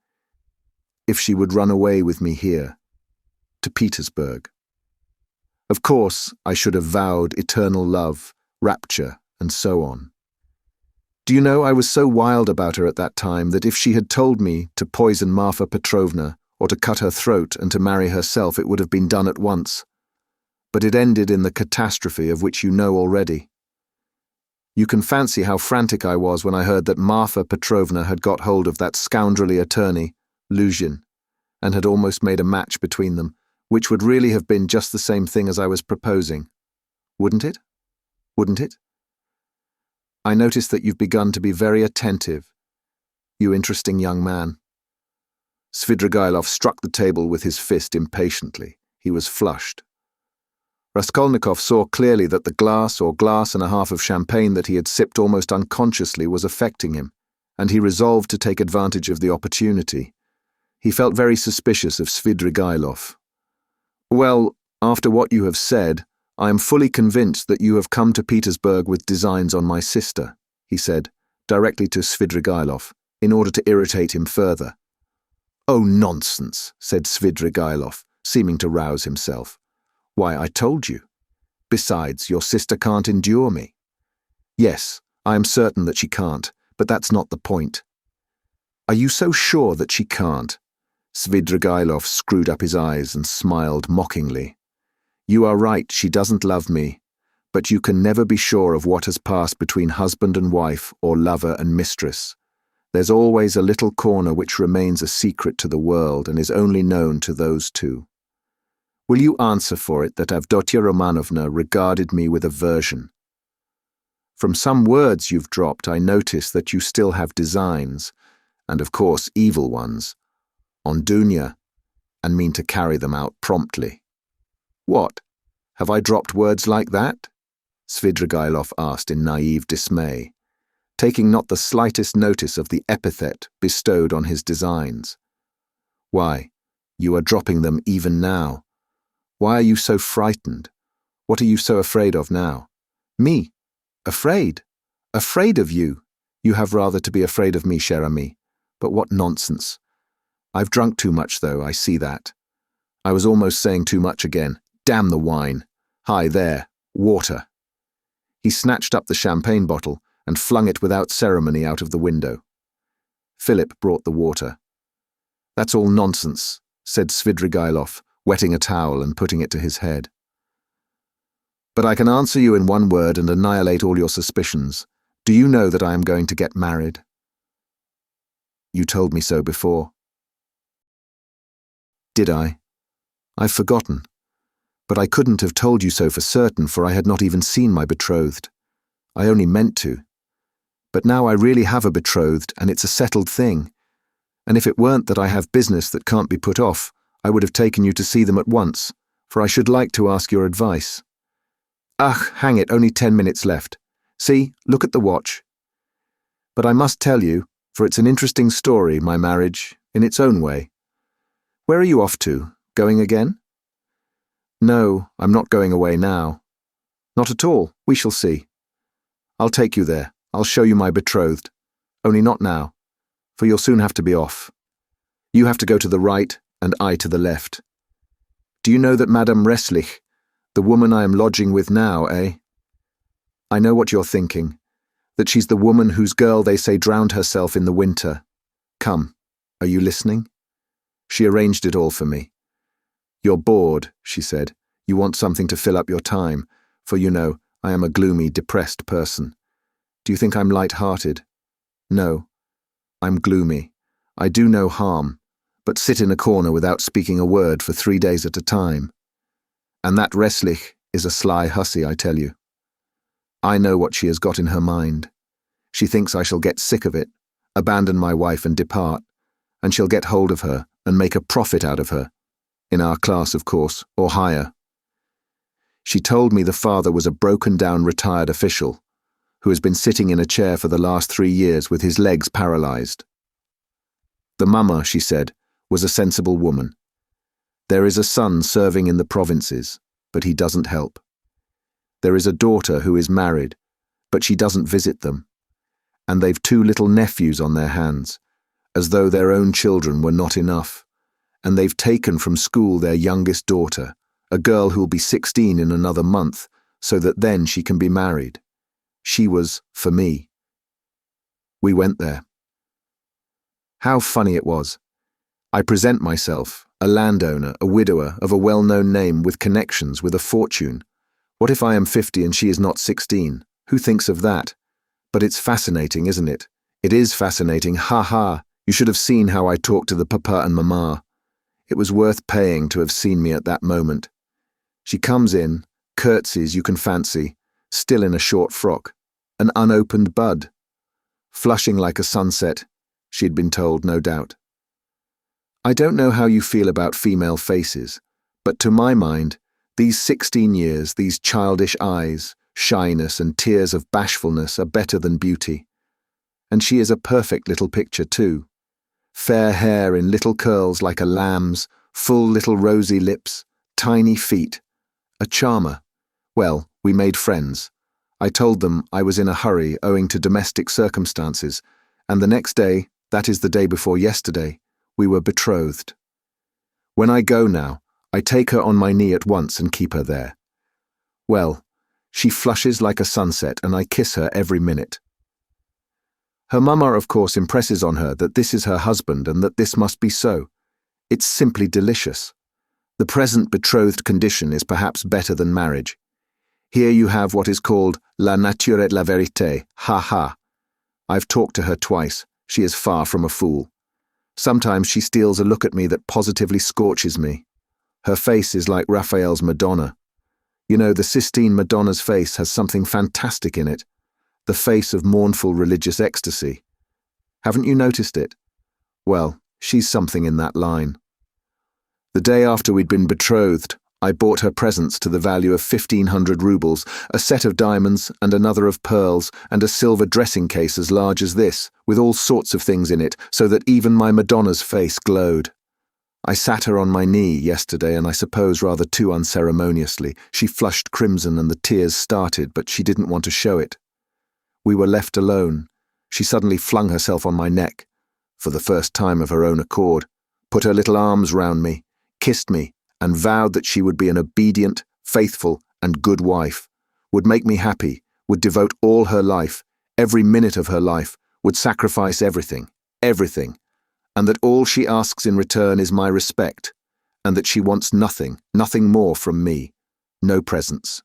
if she would run away with me here, to Petersburg. Of course, I should have vowed eternal love, rapture, and so on. Do you know, I was so wild about her at that time that if she had told me to poison Marfa Petrovna or to cut her throat and to marry herself, it would have been done at once. But it ended in the catastrophe of which you know already. You can fancy how frantic I was when I heard that Marfa Petrovna had got hold of that scoundrelly attorney, Luzhin, and had almost made a match between them, which would really have been just the same thing as I was proposing. Wouldn't it? Wouldn't it? I notice that you've begun to be very attentive, you interesting young man. Svidrigailov struck the table with his fist impatiently. He was flushed. Raskolnikov saw clearly that the glass or glass and a half of champagne that he had sipped almost unconsciously was affecting him, and he resolved to take advantage of the opportunity. He felt very suspicious of Svidrigailov. Well, after what you have said, I am fully convinced that you have come to Petersburg with designs on my sister, he said, directly to Svidrigailov, in order to irritate him further. Oh, nonsense, said Svidrigailov, seeming to rouse himself. Why, I told you. Besides, your sister can't endure me. Yes, I am certain that she can't, but that's not the point. Are you so sure that she can't? Svidrigailov screwed up his eyes and smiled mockingly. You are right, she doesn't love me, but you can never be sure of what has passed between husband and wife or lover and mistress. There's always a little corner which remains a secret to the world and is only known to those two. Will you answer for it that Avdotia Romanovna regarded me with aversion? From some words you've dropped, I notice that you still have designs, and of course evil ones, on Dunya, and mean to carry them out promptly. What? Have I dropped words like that? Svidrigailov asked in naive dismay, taking not the slightest notice of the epithet bestowed on his designs. Why, you are dropping them even now. Why are you so frightened? What are you so afraid of now? Me? Afraid? Afraid of you? You have rather to be afraid of me, cher ami. But what nonsense. I've drunk too much, though, I see that. I was almost saying too much again. Damn the wine. Hi there, water. He snatched up the champagne bottle and flung it without ceremony out of the window. Philip brought the water. "That's all nonsense," said Svidrigailov, wetting a towel and putting it to his head. "But I can answer you in one word and annihilate all your suspicions. Do you know that I am going to get married?" "You told me so before." "Did I? I've forgotten. But I couldn't have told you so for certain, for I had not even seen my betrothed. I only meant to. But now I really have a betrothed, and it's a settled thing. And if it weren't that I have business that can't be put off, I would have taken you to see them at once, for I should like to ask your advice." "Ach, hang it, only 10 minutes left. See, look at the watch." "But I must tell you, for it's an interesting story, my marriage, in its own way. Where are you off to? Going again?" "No, I'm not going away now." "Not at all. We shall see." "I'll take you there. I'll show you my betrothed. Only not now, for you'll soon have to be off. You have to go to the right, and I to the left. Do you know that Madame Resslich, the woman I am lodging with now, eh? I know what you're thinking, that she's the woman whose girl they say drowned herself in the winter. Come, are you listening? She arranged it all for me. You're bored, she said. You want something to fill up your time, for you know, I am a gloomy, depressed person. Do you think I'm light-hearted? No, I'm gloomy. I do no harm, but sit in a corner without speaking a word for 3 days at a time. And that Resslich is a sly hussy, I tell you. I know what she has got in her mind. She thinks I shall get sick of it, abandon my wife and depart, and she'll get hold of her and make a profit out of her, in our class, of course, or higher. She told me the father was a broken-down retired official who has been sitting in a chair for the last 3 years with his legs paralyzed. The mama, she said, was a sensible woman. There is a son serving in the provinces, but he doesn't help. There is a daughter who is married, but she doesn't visit them. And they've 2 little nephews on their hands, as though their own children were not enough. And they've taken from school their youngest daughter, a girl who'll be 16 in another month, so that then she can be married. She was for me. We went there. How funny it was. I present myself, a landowner, a widower of a well-known name with connections, with a fortune. What if I am 50 and she is not 16? Who thinks of that? But it's fascinating, isn't it? It is fascinating, ha-ha. You should have seen how I talked to the papa and mama. It was worth paying to have seen me at that moment. She comes in, curtsies you can fancy, still in a short frock, an unopened bud. Flushing like a sunset, she'd been told, no doubt. I don't know how you feel about female faces, but to my mind, these 16 years, these childish eyes, shyness and tears of bashfulness are better than beauty. And she is a perfect little picture too. Fair hair in little curls like a lamb's, full little rosy lips, tiny feet. A charmer. Well, we made friends. I told them I was in a hurry owing to domestic circumstances, and the next day, that is the day before yesterday, we were betrothed. When I go now, I take her on my knee at once and keep her there. Well, she flushes like a sunset and I kiss her every minute. Her mama, of course, impresses on her that this is her husband and that this must be so. It's simply delicious. The present betrothed condition is perhaps better than marriage. Here you have what is called la nature et la vérité, ha-ha. I've talked to her twice. She is far from a fool. Sometimes she steals a look at me that positively scorches me. Her face is like Raphael's Madonna. You know, the Sistine Madonna's face has something fantastic in it, the face of mournful religious ecstasy. Haven't you noticed it? Well, she's something in that line. The day after we'd been betrothed, I bought her presents to the value of 1,500 rubles, a set of diamonds and another of pearls, and a silver dressing case as large as this, with all sorts of things in it, so that even my Madonna's face glowed. I sat her on my knee yesterday, and I suppose rather too unceremoniously. She flushed crimson and the tears started, but she didn't want to show it. We were left alone. She suddenly flung herself on my neck, for the first time of her own accord, put her little arms round me, kissed me, and vowed that she would be an obedient, faithful, and good wife, would make me happy, would devote all her life, every minute of her life, would sacrifice everything, everything, and that all she asks in return is my respect, and that she wants nothing, nothing more from me, no presents.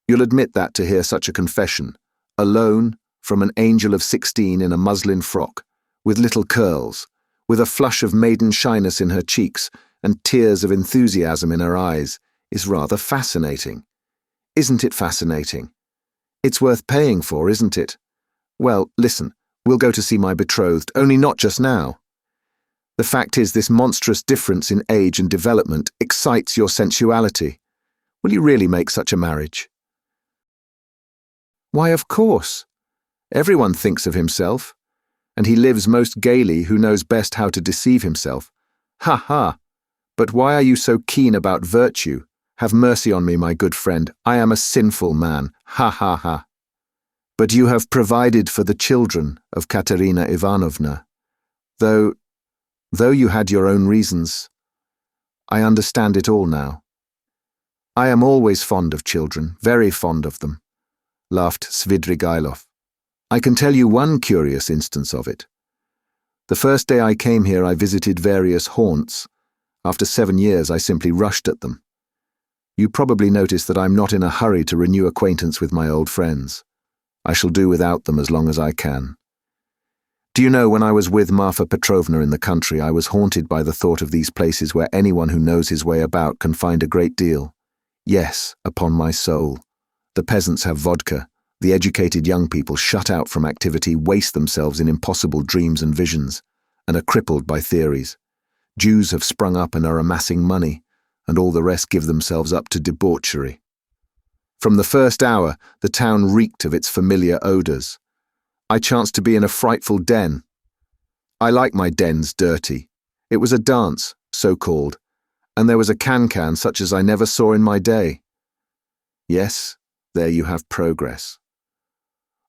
You'll admit that to hear such a confession, alone, from an angel of 16 in a muslin frock, with little curls, with a flush of maiden shyness in her cheeks and tears of enthusiasm in her eyes, is rather fascinating. Isn't it fascinating? It's worth paying for, isn't it? Well, listen, we'll go to see my betrothed, only not just now. The fact is, this monstrous difference in age and development excites your sensuality. Will you really make such a marriage? Why, of course. Everyone thinks of himself, and he lives most gaily who knows best how to deceive himself. Ha ha! But why are you so keen about virtue? Have mercy on me, my good friend. I am a sinful man. Ha ha ha! But you have provided for the children of Katerina Ivanovna. Though you had your own reasons, I understand it all now. I am always fond of children, very fond of them, laughed Svidrigailov. I can tell you one curious instance of it. The first day I came here I visited various haunts. After 7 years I simply rushed at them. You probably notice that I'm not in a hurry to renew acquaintance with my old friends. I shall do without them as long as I can. Do you know, when I was with Marfa Petrovna in the country, I was haunted by the thought of these places where anyone who knows his way about can find a great deal. Yes, upon my soul. The peasants have vodka. The educated young people, shut out from activity, waste themselves in impossible dreams and visions, and are crippled by theories. Jews have sprung up and are amassing money, and all the rest give themselves up to debauchery. From the first hour, the town reeked of its familiar odours. I chanced to be in a frightful den. I like my dens dirty. It was a dance, so-called, and there was a can-can such as I never saw in my day. Yes, there you have progress.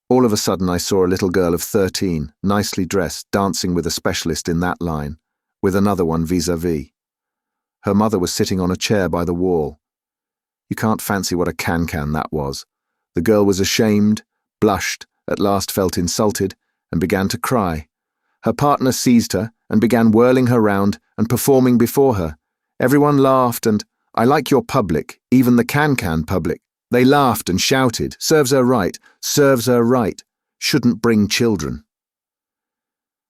All of a sudden I saw a little girl of 13, nicely dressed, dancing with a specialist in that line, with another one vis-à-vis. Her mother was sitting on a chair by the wall. You can't fancy what a can-can that was. The girl was ashamed, blushed, at last felt insulted, and began to cry. Her partner seized her and began whirling her round and performing before her. Everyone laughed, and I like your public, even the can-can public. They laughed and shouted, "Serves her right, serves her right, shouldn't bring children."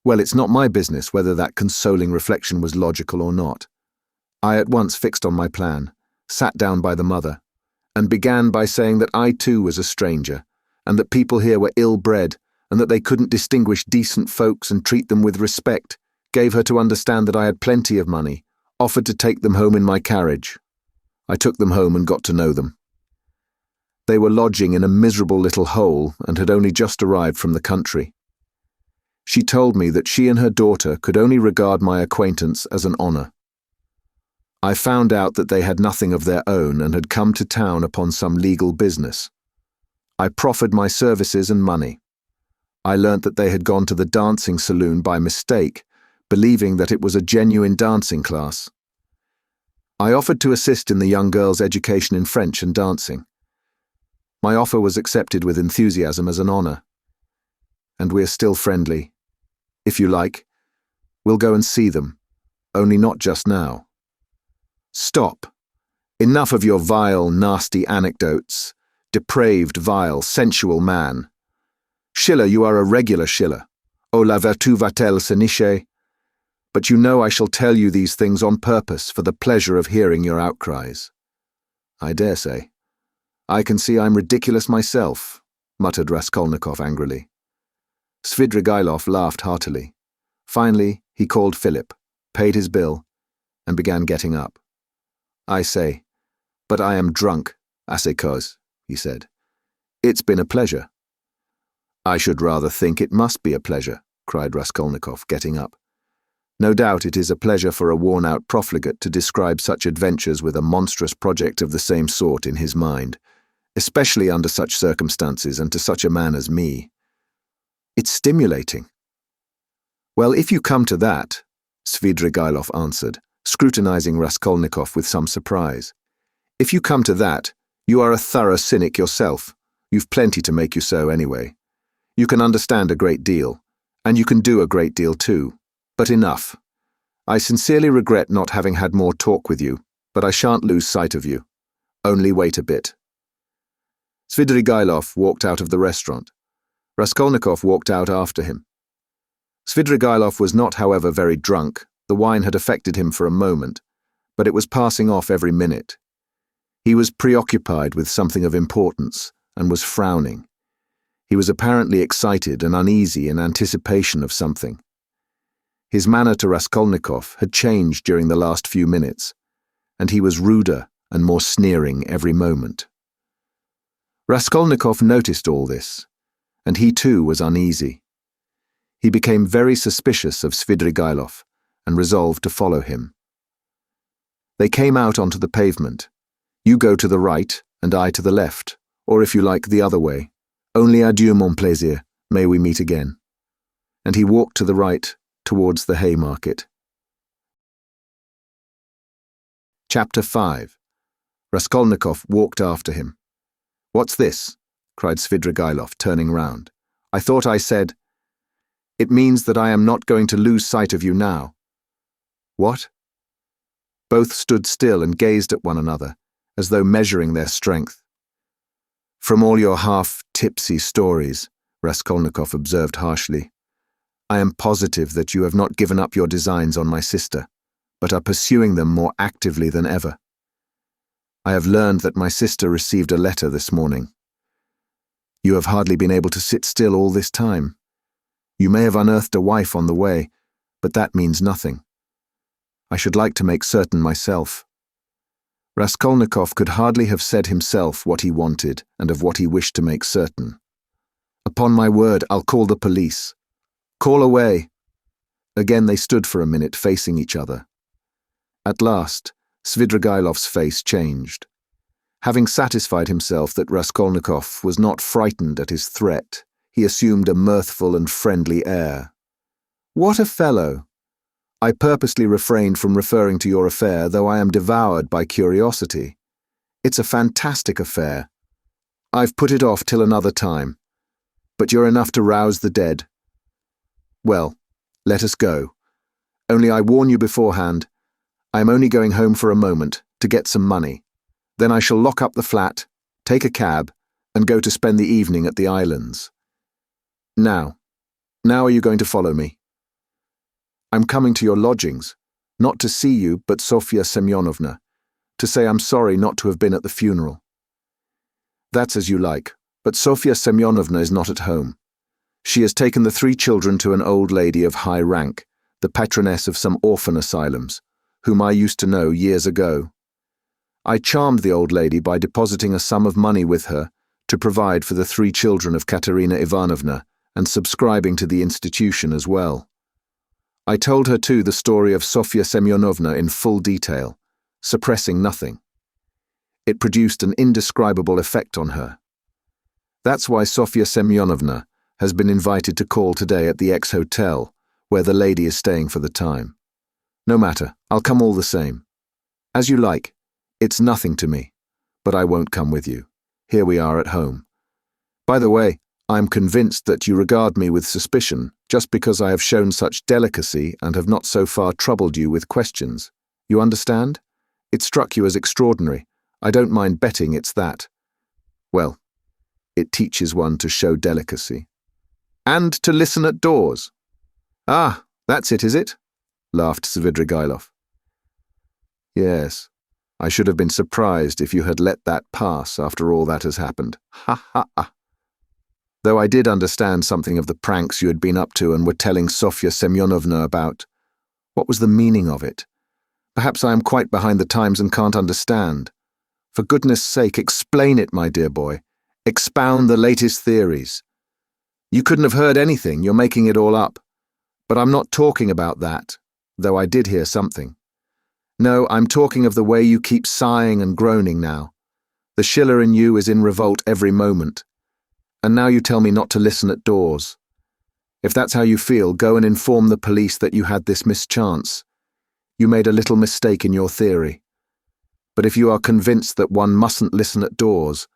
Well, it's not my business whether that consoling reflection was logical or not. I at once fixed on my plan, sat down by the mother, and began by saying that I too was a stranger, and that people here were ill-bred, and that they couldn't distinguish decent folks and treat them with respect, gave her to understand that I had plenty of money, offered to take them home in my carriage. I took them home and got to know them. They were lodging in a miserable little hole and had only just arrived from the country. She told me that she and her daughter could only regard my acquaintance as an honour. I found out that they had nothing of their own and had come to town upon some legal business. I proffered my services and money. I learnt that they had gone to the dancing saloon by mistake, believing that it was a genuine dancing class. I offered to assist in the young girl's education in French and dancing. My offer was accepted with enthusiasm as an honour. And we're still friendly. If you like, we'll go and see them, only not just now. Stop. Enough of your vile, nasty anecdotes. Depraved, vile, sensual man. Schiller, you are a regular Schiller. Oh, la vertu va-t-elle se nicher? But you know I shall tell you these things on purpose for the pleasure of hearing your outcries. I dare say. I can see I'm ridiculous myself, muttered Raskolnikov angrily. Svidrigailov laughed heartily. Finally, he called Philip, paid his bill, and began getting up. I say, but I am drunk, à ces causes, he said. It's been a pleasure. I should rather think it must be a pleasure, cried Raskolnikov, getting up. No doubt it is a pleasure for a worn-out profligate to describe such adventures with a monstrous project of the same sort in his mind, especially under such circumstances and to such a man as me. It's stimulating. Well, if you come to that, Svidrigailov answered, scrutinizing Raskolnikov with some surprise. If you come to that, you are a thorough cynic yourself. You've plenty to make you so anyway. You can understand a great deal, and you can do a great deal too. But enough. I sincerely regret not having had more talk with you, but I shan't lose sight of you. Only wait a bit. Svidrigailov walked out of the restaurant. Raskolnikov walked out after him. Svidrigailov was not, however, very drunk. The wine had affected him for a moment, but it was passing off every minute. He was preoccupied with something of importance and was frowning. He was apparently excited and uneasy in anticipation of something. His manner to Raskolnikov had changed during the last few minutes, and he was ruder and more sneering every moment. Raskolnikov noticed all this, and he too was uneasy. He became very suspicious of Svidrigailov and resolved to follow him. They came out onto the pavement. You go to the right and I to the left, or if you like, the other way. Only adieu, mon plaisir, may we meet again. And he walked to the right, towards the Haymarket. Chapter 5. Raskolnikov walked after him. "What's this?" cried Svidrigailov, turning round. "I thought I said—" "It means that I am not going to lose sight of you now." "What?" Both stood still and gazed at one another, as though measuring their strength. "From all your half-tipsy stories," Raskolnikov observed harshly, "I am positive that you have not given up your designs on my sister, but are pursuing them more actively than ever. I have learned that my sister received a letter this morning. You have hardly been able to sit still all this time. You may have unearthed a wife on the way, but that means nothing. I should like to make certain myself." Raskolnikov could hardly have said himself what he wanted and of what he wished to make certain. "Upon my word, I'll call the police." "Call away." Again they stood for a minute facing each other. At last, Svidrigailov's face changed. Having satisfied himself that Raskolnikov was not frightened at his threat, he assumed a mirthful and friendly air. "What a fellow! I purposely refrained from referring to your affair, though I am devoured by curiosity. It's a fantastic affair. I've put it off till another time. But you're enough to rouse the dead. Well, let us go. Only I warn you beforehand, I am only going home for a moment, to get some money. Then I shall lock up the flat, take a cab, and go to spend the evening at the islands. Now are you going to follow me? I'm coming to your lodgings, not to see you, but Sofya Semyonovna, to say I'm sorry not to have been at the funeral." "That's as you like, but Sofya Semyonovna is not at home. She has taken the 3 children to an old lady of high rank, the patroness of some orphan asylums, whom I used to know years ago. I charmed the old lady by depositing a sum of money with her to provide for the 3 children of Katerina Ivanovna and subscribing to the institution as well. I told her too the story of Sofya Semyonovna in full detail, suppressing nothing. It produced an indescribable effect on her. That's why Sofya Semyonovna has been invited to call today at the X-Hotel, where the lady is staying for the time. No matter, I'll come all the same. As you like, it's nothing to me, but I won't come with you. Here we are at home. By the way, I'm convinced that you regard me with suspicion just because I have shown such delicacy and have not so far troubled you with questions. You understand? It struck you as extraordinary. I don't mind betting it's that. Well, it teaches one to show delicacy. And to listen at doors. Ah, that's it, is it? Laughed Svidrigailov. Yes, I should have been surprised if you had let that pass after all that has happened. Ha ha ha. Though I did understand something of the pranks you had been up to and were telling Sofya Semyonovna about. What was the meaning of it? Perhaps I am quite behind the times and can't understand. For goodness sake, explain it, my dear boy. Expound the latest theories. You couldn't have heard anything, you're making it all up. But I'm not talking about that, though I did hear something. No, I'm talking of the way you keep sighing and groaning now. The Schiller in you is in revolt every moment. And now you tell me not to listen at doors. If that's how you feel, go and inform the police that you had this mischance. You made a little mistake in your theory. But if you are convinced that one mustn't listen at doors,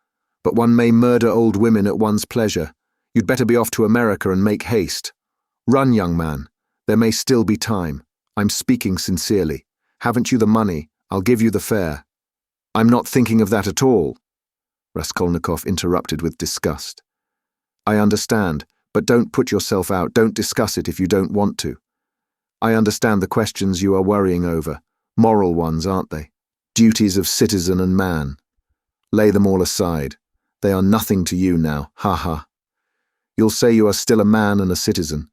but one may murder old women at one's pleasure, You'd better be off to America and make haste. Run, young man. There may still be time. I'm speaking sincerely. Haven't you the money? I'll give you the fare." "I'm not thinking of that at all," Raskolnikov interrupted with disgust. "I understand, but don't put yourself out. Don't discuss it if you don't want to. I understand the questions you are worrying over. Moral ones, aren't they? Duties of citizen and man. Lay them all aside. They are nothing to you now, ha. You'll say you are still a man and a citizen.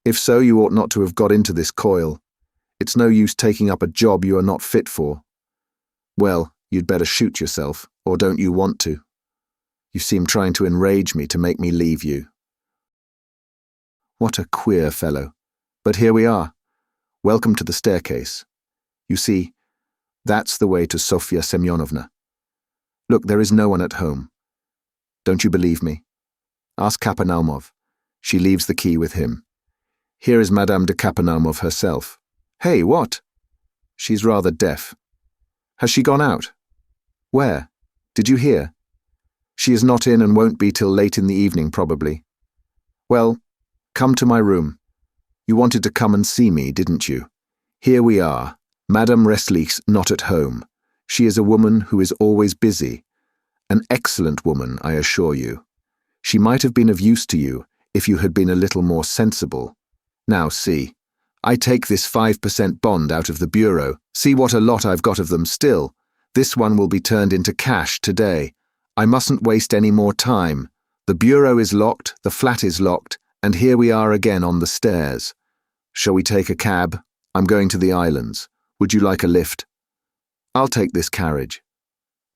If so, you ought not to have got into this coil. It's no use taking up a job you are not fit for. Well, you'd better shoot yourself, or don't you want to? You seem trying to enrage me to make me leave you." What a queer fellow. But here we are. Welcome to the staircase. You see, that's the way to Sofya Semyonovna. Look, there is no one at home. Don't you believe me? Ask Kapernaumov. She leaves the key with him. Here is Madame de Kapernaumov herself. Hey, what? She's rather deaf. Has she gone out? Where? Did you hear? She is not in and won't be till late in the evening, probably. Well, come to my room. You wanted to come and see me, didn't you? Here we are. Madame Reslich's not at home. She is a woman who is always busy. An excellent woman, I assure you. She might have been of use to you if you had been a little more sensible. Now see, I take this 5% bond out of the bureau. See what a lot I've got of them still. This one will be turned into cash today. I mustn't waste any more time. The bureau is locked, the flat is locked, and here we are again on the stairs. Shall we take a cab? I'm going to the islands. Would you like a lift? I'll take this carriage.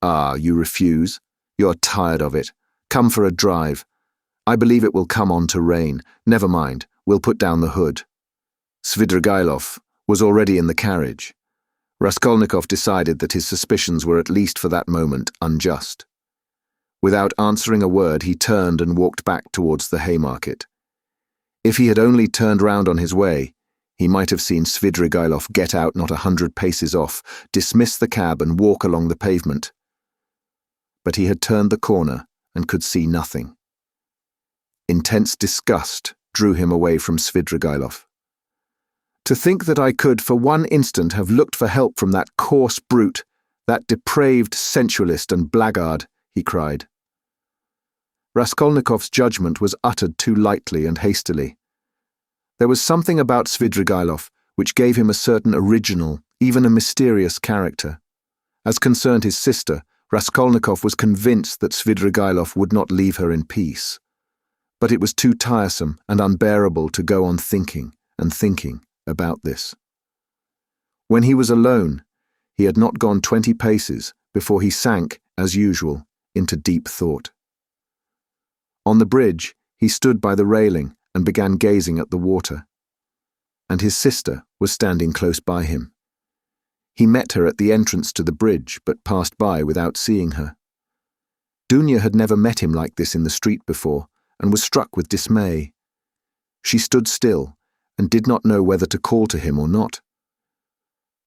Ah, you refuse? You're tired of it. Come for a drive. I believe it will come on to rain. Never mind, we'll put down the hood. Svidrigailov was already in the carriage. Raskolnikov decided that his suspicions were at least for that moment unjust. Without answering a word, he turned and walked back towards the Haymarket. If he had only turned round on his way, he might have seen Svidrigailov get out not 100 paces off, dismiss the cab and walk along the pavement. But he had turned the corner and could see nothing. Intense disgust drew him away from Svidrigailov. To think that I could for one instant have looked for help from that coarse brute, that depraved sensualist and blackguard, he cried. Raskolnikov's judgment was uttered too lightly and hastily. There was something about Svidrigailov which gave him a certain original, even a mysterious character. As concerned his sister, Raskolnikov was convinced that Svidrigailov would not leave her in peace. But it was too tiresome and unbearable to go on thinking and thinking about this. When he was alone, he had not gone 20 paces before he sank, as usual, into deep thought. On the bridge, he stood by the railing and began gazing at the water. And his sister was standing close by him. He met her at the entrance to the bridge, but passed by without seeing her. Dunya had never met him like this in the street before, and was struck with dismay. She stood still, and did not know whether to call to him or not.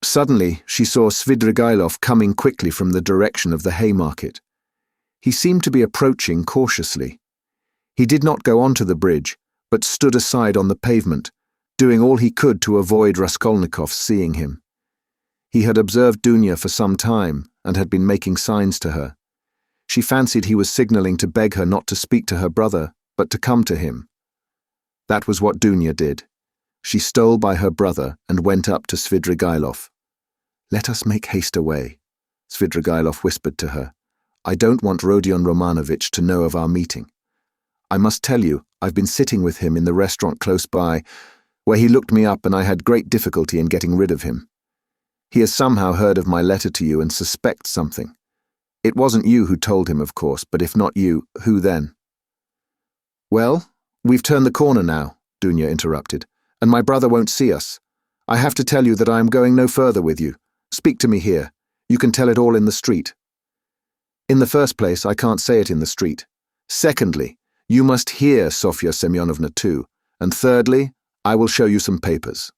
Suddenly, she saw Svidrigailov coming quickly from the direction of the Haymarket. He seemed to be approaching cautiously. He did not go onto the bridge, but stood aside on the pavement, doing all he could to avoid Raskolnikov seeing him. He had observed Dunya for some time, and had been making signs to her. She fancied he was signalling to beg her not to speak to her brother, but to come to him. That was what Dunya did. She stole by her brother and went up to Svidrigailov. "Let us make haste away," Svidrigailov whispered to her. "I don't want Rodion Romanovich to know of our meeting. I must tell you, I've been sitting with him in the restaurant close by, where he looked me up and I had great difficulty in getting rid of him. He has somehow heard of my letter to you and suspects something. It wasn't you who told him, of course, but if not you, who then?" "Well, we've turned the corner now," Dunya interrupted, "and my brother won't see us. I have to tell you that I am going no further with you. Speak to me here. You can tell it all in the street." "In the first place, I can't say it in the street. Secondly, you must hear Sofya Semyonovna too. And thirdly, I will show you some papers.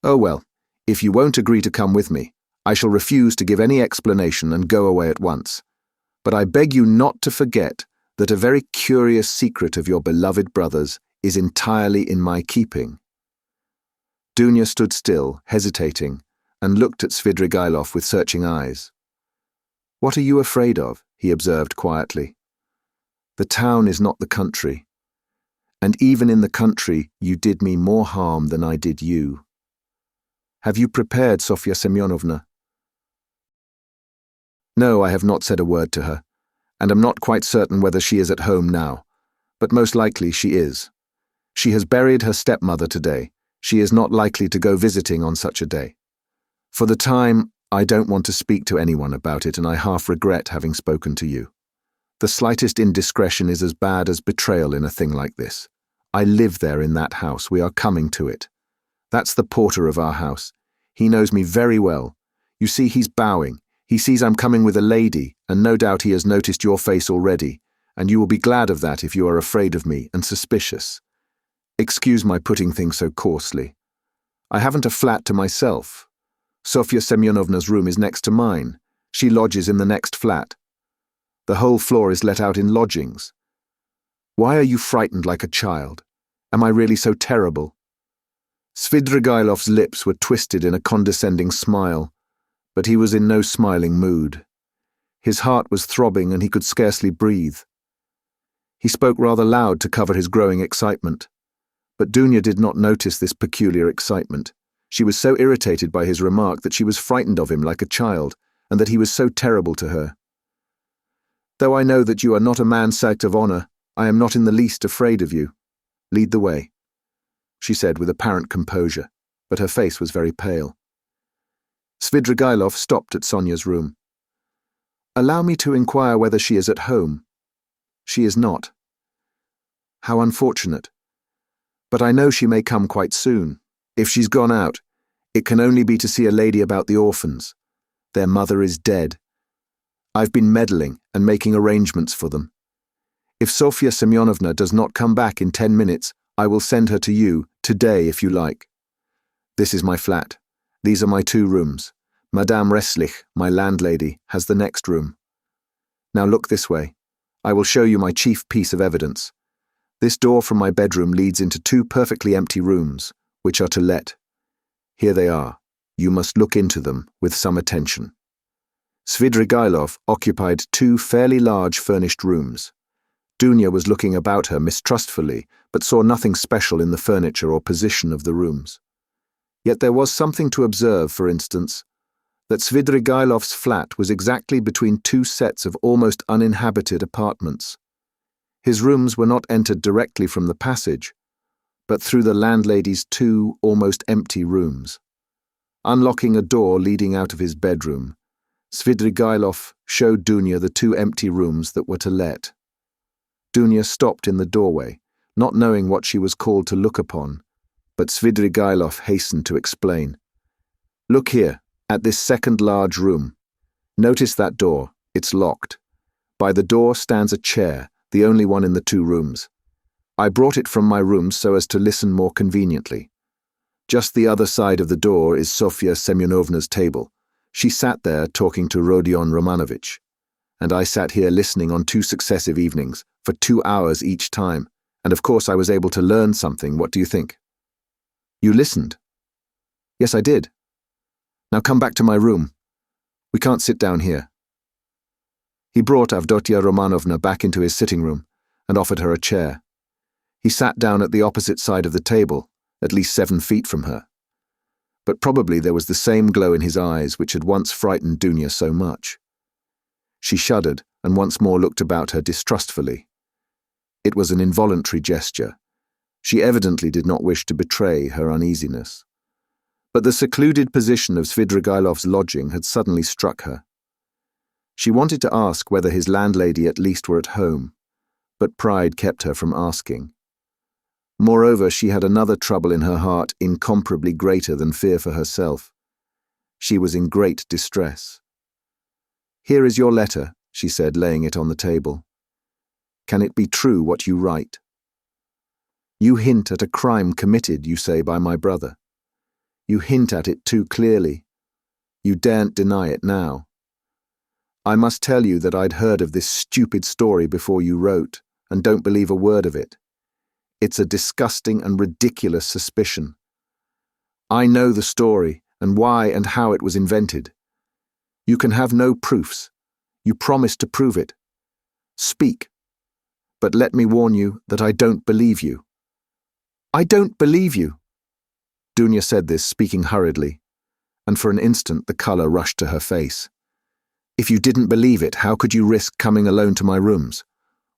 Oh well, if you won't agree to come with me, I shall refuse to give any explanation and go away at once. But I beg you not to forget that a very curious secret of your beloved brother's is entirely in my keeping." Dunya stood still, hesitating, and looked at Svidrigailov with searching eyes. "What are you afraid of?" he observed quietly. "The town is not the country. And even in the country, you did me more harm than I did you. Have you prepared Sofya Semyonovna?" "No, I have not said a word to her, and am not quite certain whether she is at home now, but most likely she is. She has buried her stepmother today. She is not likely to go visiting on such a day. For the time, I don't want to speak to anyone about it, and I half regret having spoken to you. The slightest indiscretion is as bad as betrayal in a thing like this. I live there in that house. We are coming to it. That's the porter of our house. He knows me very well. You see, he's bowing. He sees I'm coming with a lady, and no doubt he has noticed your face already, and you will be glad of that if you are afraid of me and suspicious. Excuse my putting things so coarsely. I haven't a flat to myself. Sofya Semyonovna's room is next to mine. She lodges in the next flat. The whole floor is let out in lodgings. Why are you frightened like a child? Am I really so terrible?" Svidrigailov's lips were twisted in a condescending smile, but he was in no smiling mood. His heart was throbbing and he could scarcely breathe. He spoke rather loud to cover his growing excitement. But Dunya did not notice this peculiar excitement. She was so irritated by his remark that she was frightened of him like a child, and that he was so terrible to her. "Though I know that you are not a man sacked of honor, I am not in the least afraid of you. Lead the way," she said with apparent composure, but her face was very pale. Svidrigailov stopped at Sonia's room. "Allow me to inquire whether she is at home." "She is not." "How unfortunate. But I know she may come quite soon. If she's gone out, it can only be to see a lady about the orphans. Their mother is dead. I've been meddling and making arrangements for them. If Sofya Semyonovna does not come back in 10 minutes, I will send her to you, today if you like. This is my flat. These are my 2 rooms. Madame Reslich, my landlady, has the next room. Now look this way. I will show you my chief piece of evidence. This door from my bedroom leads into 2 perfectly empty rooms, which are to let. Here they are. You must look into them with some attention." Svidrigailov occupied 2 fairly large furnished rooms. Dunya was looking about her mistrustfully, but saw nothing special in the furniture or position of the rooms. Yet there was something to observe, for instance, that Svidrigailov's flat was exactly between 2 sets of almost uninhabited apartments. His rooms were not entered directly from the passage, but through the landlady's 2 almost empty rooms. Unlocking a door leading out of his bedroom, Svidrigailov showed Dunya the 2 empty rooms that were to let. Dunya stopped in the doorway, not knowing what she was called to look upon, but Svidrigailov hastened to explain. "Look here, at this second large room. Notice that door, it's locked. By the door stands a chair, the only one in the 2 rooms. I brought it from my room so as to listen more conveniently. Just the other side of the door is Sofya Semyonovna's table. She sat there talking to Rodion Romanovich, and I sat here listening on 2 successive evenings, for 2 hours each time, and of course I was able to learn something. What do you think?" "You listened?" "Yes, I did. Now come back to my room. We can't sit down here." He brought Avdotia Romanovna back into his sitting room and offered her a chair. He sat down at the opposite side of the table, at least 7 feet from her. But probably there was the same glow in his eyes which had once frightened Dunya so much. She shuddered and once more looked about her distrustfully. It was an involuntary gesture. She evidently did not wish to betray her uneasiness. But the secluded position of Svidrigailov's lodging had suddenly struck her. She wanted to ask whether his landlady at least were at home, but pride kept her from asking. Moreover, she had another trouble in her heart incomparably greater than fear for herself. She was in great distress. "Here is your letter," she said, laying it on the table. "Can it be true what you write? You hint at a crime committed, you say, by my brother. You hint at it too clearly. You daren't deny it now. I must tell you that I'd heard of this stupid story before you wrote, and don't believe a word of it. It's a disgusting and ridiculous suspicion. I know the story and why and how it was invented. You can have no proofs. You promised to prove it. Speak. But let me warn you that I don't believe you. I don't believe you. Dunya said this, speaking hurriedly, and for an instant the colour rushed to her face. If you didn't believe it, how could you risk coming alone to my rooms?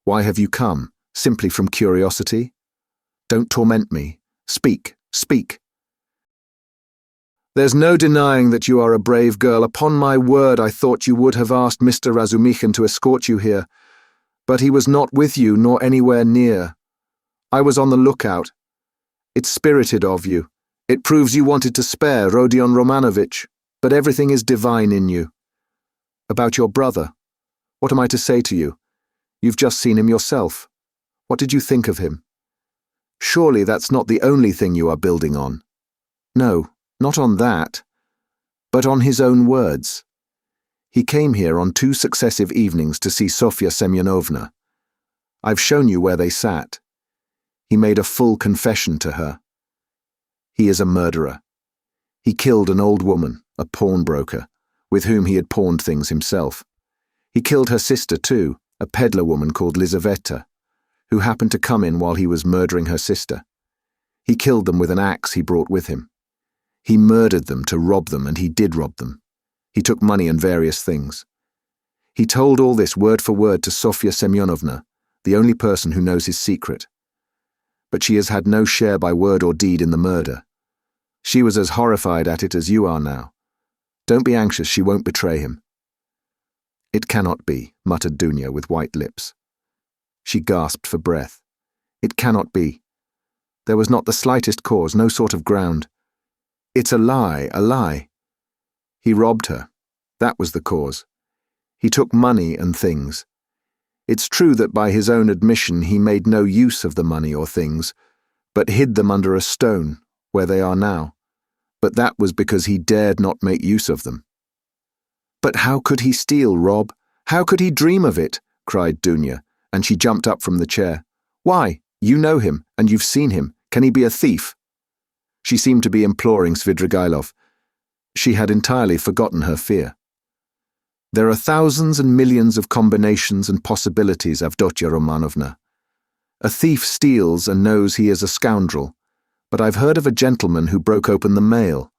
Why have you come? Simply from curiosity? Don't torment me. Speak, speak. There's no denying that you are a brave girl. Upon my word, I thought you would have asked Mr. Razumikhin to escort you here. But he was not with you, nor anywhere near. I was on the lookout. It's spirited of you. It proves you wanted to spare Rodion Romanovich, but everything is divine in you. About your brother, what am I to say to you? You've just seen him yourself. What did you think of him? Surely that's not the only thing you are building on. No, not on that, but on his own words. He came here on 2 successive evenings to see Sofya Semyonovna. I've shown you where they sat. He made a full confession to her. He is a murderer. He killed an old woman, a pawnbroker, with whom he had pawned things himself. He killed her sister too, a peddler woman called Lizaveta, who happened to come in while he was murdering her sister. He killed them with an axe he brought with him. He murdered them to rob them, and he did rob them. He took money and various things. He told all this word for word to Sofya Semyonovna, the only person who knows his secret. But she has had no share by word or deed in the murder. She was as horrified at it as you are now. Don't be anxious, she won't betray him. It cannot be, muttered Dunya with white lips. She gasped for breath. It cannot be. There was not the slightest cause, no sort of ground. It's a lie, a lie. He robbed her. That was the cause. He took money and things. It's true that by his own admission he made no use of the money or things, but hid them under a stone, where they are now. But that was because he dared not make use of them. But how could he steal, Rob? How could he dream of it? Cried Dunya, and she jumped up from the chair. Why? You know him, and you've seen him. Can he be a thief? She seemed to be imploring Svidrigailov. She had entirely forgotten her fear. There are thousands and millions of combinations and possibilities, Avdotya Romanovna. A thief steals and knows he is a scoundrel, but I've heard of a gentleman who broke open the mail.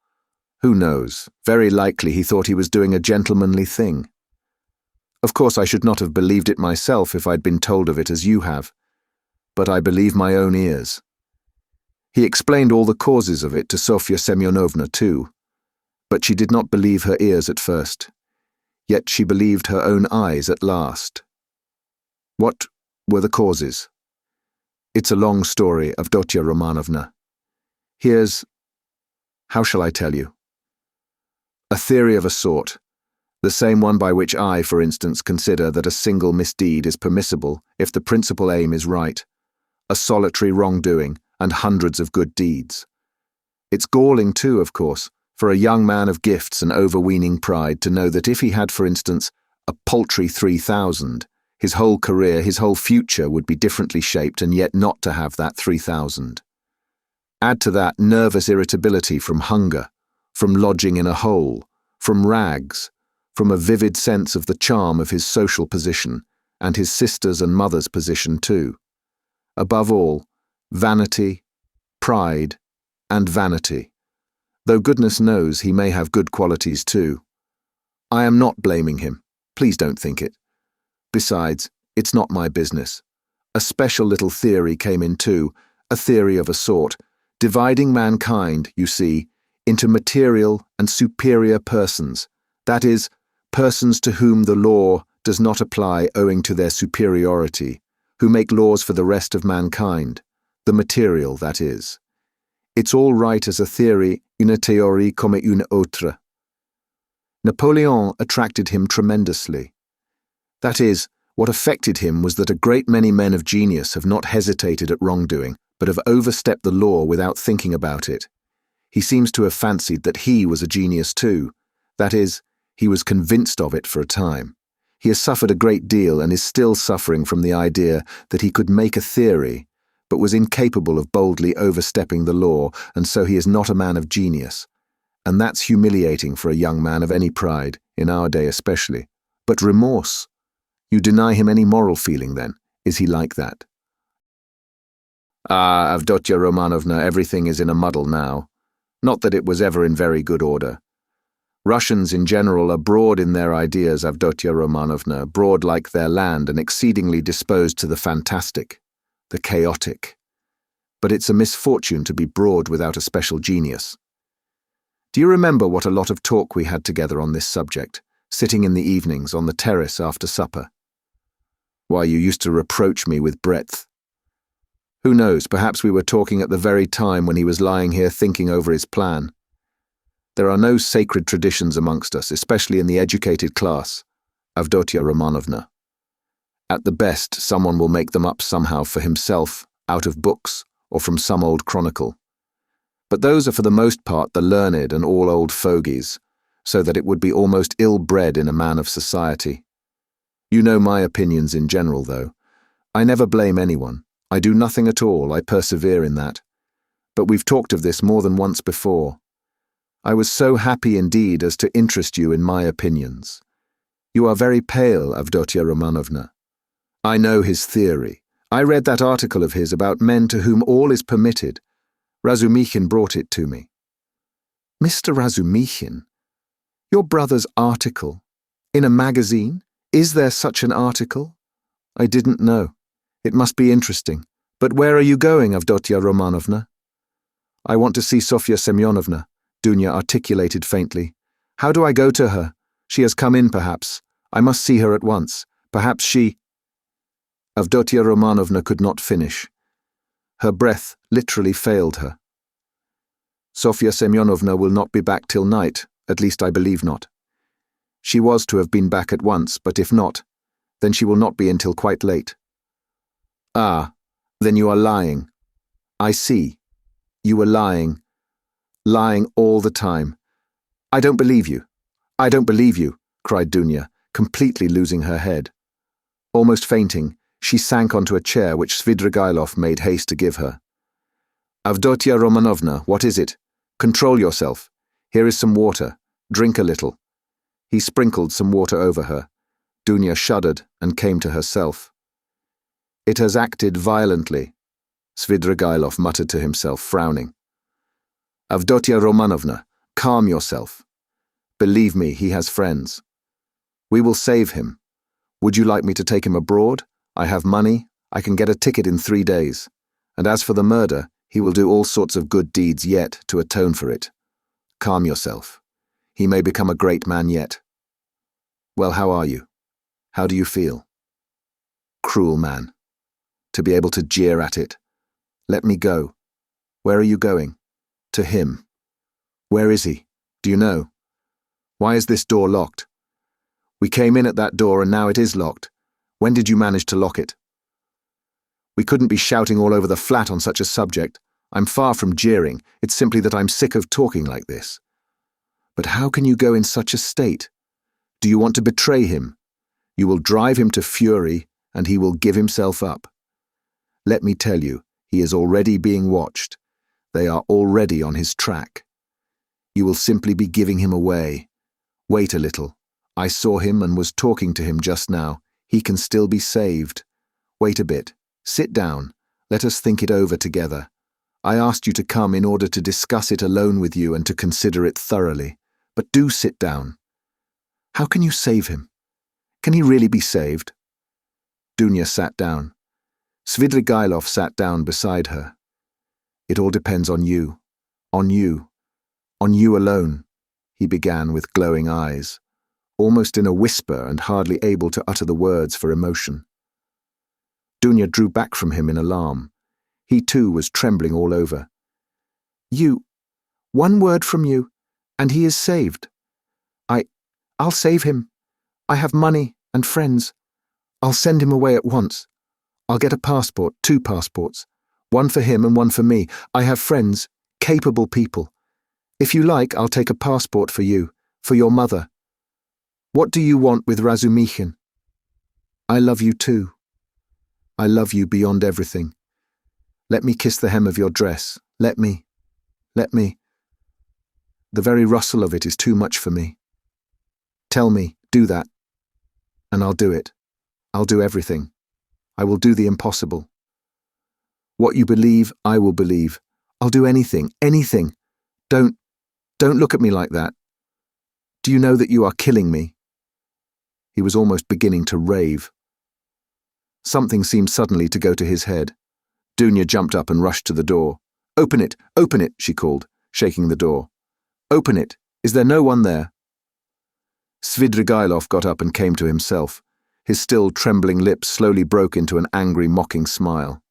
Who knows? Very likely he thought he was doing a gentlemanly thing. Of course, I should not have believed it myself if I'd been told of it as you have, but I believe my own ears. He explained all the causes of it to Sofya Semyonovna too, but she did not believe her ears at first. Yet she believed her own eyes at last. What were the causes? It's a long story, Avdotya Romanovna. Here's, how shall I tell you? A theory of a sort, the same one by which I, for instance, consider that a single misdeed is permissible if the principal aim is right, a solitary wrongdoing and hundreds of good deeds. It's galling too, of course, for a young man of gifts and overweening pride to know that if he had, for instance, a paltry 3,000, his whole career, his whole future would be differently shaped, and yet not to have that 3,000. Add to that nervous irritability from hunger, from lodging in a hole, from rags, from a vivid sense of the charm of his social position, and his sister's and mother's position too. Above all, vanity, pride, and vanity. Though goodness knows he may have good qualities too. I am not blaming him. Please don't think it. Besides, it's not my business. A special little theory came in too, a theory of a sort, dividing mankind, you see, into material and superior persons, that is, persons to whom the law does not apply owing to their superiority, who make laws for the rest of mankind, the material, that is. It's all right as a theory, une théorie comme une autre. Napoleon attracted him tremendously. That is, what affected him was that a great many men of genius have not hesitated at wrongdoing, but have overstepped the law without thinking about it. He seems to have fancied that he was a genius too. That is, he was convinced of it for a time. He has suffered a great deal and is still suffering from the idea that he could make a theory, but was incapable of boldly overstepping the law, and so he is not a man of genius. And that's humiliating for a young man of any pride, in our day especially. But remorse? You deny him any moral feeling then? Is he like that? Ah, Avdotya Romanovna, everything is in a muddle now. Not that it was ever in very good order. Russians in general are broad in their ideas, Avdotya Romanovna, broad like their land and exceedingly disposed to the fantastic, the chaotic. But it's a misfortune to be broad without a special genius. Do you remember what a lot of talk we had together on this subject, sitting in the evenings on the terrace after supper? Why, you used to reproach me with breadth. Who knows, perhaps we were talking at the very time when he was lying here thinking over his plan. There are no sacred traditions amongst us, especially in the educated class, Avdotya Romanovna. At the best, someone will make them up somehow for himself, out of books, or from some old chronicle. But those are for the most part the learned and all old fogies, so that it would be almost ill-bred in a man of society. You know my opinions in general, though. I never blame anyone. I do nothing at all, I persevere in that. But we've talked of this more than once before. I was so happy indeed as to interest you in my opinions. You are very pale, Avdotya Romanovna. I know his theory. I read that article of his about men to whom all is permitted. Razumikhin brought it to me. Mr. Razumikhin? Your brother's article? In a magazine? Is there such an article? I didn't know. It must be interesting. But where are you going, Avdotya Romanovna? I want to see Sofya Semyonovna, Dunya articulated faintly. How do I go to her? She has come in, perhaps. I must see her at once. Perhaps she... Avdotya Romanovna could not finish. Her breath literally failed her. Sofya Semyonovna will not be back till night, at least I believe not. She was to have been back at once, but if not, then she will not be until quite late. Ah, then you are lying. I see. You were lying. Lying all the time. I don't believe you. I don't believe you, cried Dunya, completely losing her head. Almost fainting, she sank onto a chair which Svidrigailov made haste to give her. Avdotya Romanovna, what is it? Control yourself. Here is some water. Drink a little. He sprinkled some water over her. Dunya shuddered and came to herself. It has acted violently, Svidrigailov muttered to himself, frowning. Avdotya Romanovna, calm yourself. Believe me, he has friends. We will save him. Would you like me to take him abroad? I have money. I can get a ticket in 3 days. And as for the murder, he will do all sorts of good deeds yet to atone for it. Calm yourself. He may become a great man yet. Well, how are you? How do you feel? Cruel man. To be able to jeer at it. Let me go. Where are you going? To him. Where is he? Do you know? Why is this door locked? We came in at that door and now it is locked. When did you manage to lock it? We couldn't be shouting all over the flat on such a subject. I'm far from jeering. It's simply that I'm sick of talking like this. But how can you go in such a state? Do you want to betray him? You will drive him to fury and he will give himself up. Let me tell you, he is already being watched. They are already on his track. You will simply be giving him away. Wait a little. I saw him and was talking to him just now. He can still be saved. Wait a bit. Sit down. Let us think it over together. I asked you to come in order to discuss it alone with you and to consider it thoroughly. But do sit down. How can you save him? Can he really be saved? Dunya sat down. Svidrigailov sat down beside her. It all depends on you. On you. On you alone, he began with glowing eyes, almost in a whisper and hardly able to utter the words for emotion. Dunya drew back from him in alarm. He too was trembling all over. You. One word from you, and he is saved. I'll save him. I have money and friends. I'll send him away at once. I'll get a passport, 2 passports. One for him and one for me. I have friends, capable people. If you like, I'll take a passport for you, for your mother. What do you want with Razumikhin? I love you too. I love you beyond everything. Let me kiss the hem of your dress. Let me. The very rustle of it is too much for me. Tell me, do that. And I'll do it. I'll do everything. I will do the impossible. What you believe, I will believe. I'll do anything, anything. Don't look at me like that. Do you know that you are killing me? He was almost beginning to rave. Something seemed suddenly to go to his head. Dunya jumped up and rushed to the door. Open it, she called, shaking the door. Open it. Is there no one there? Svidrigailov got up and came to himself. His still trembling lips slowly broke into an angry, mocking smile.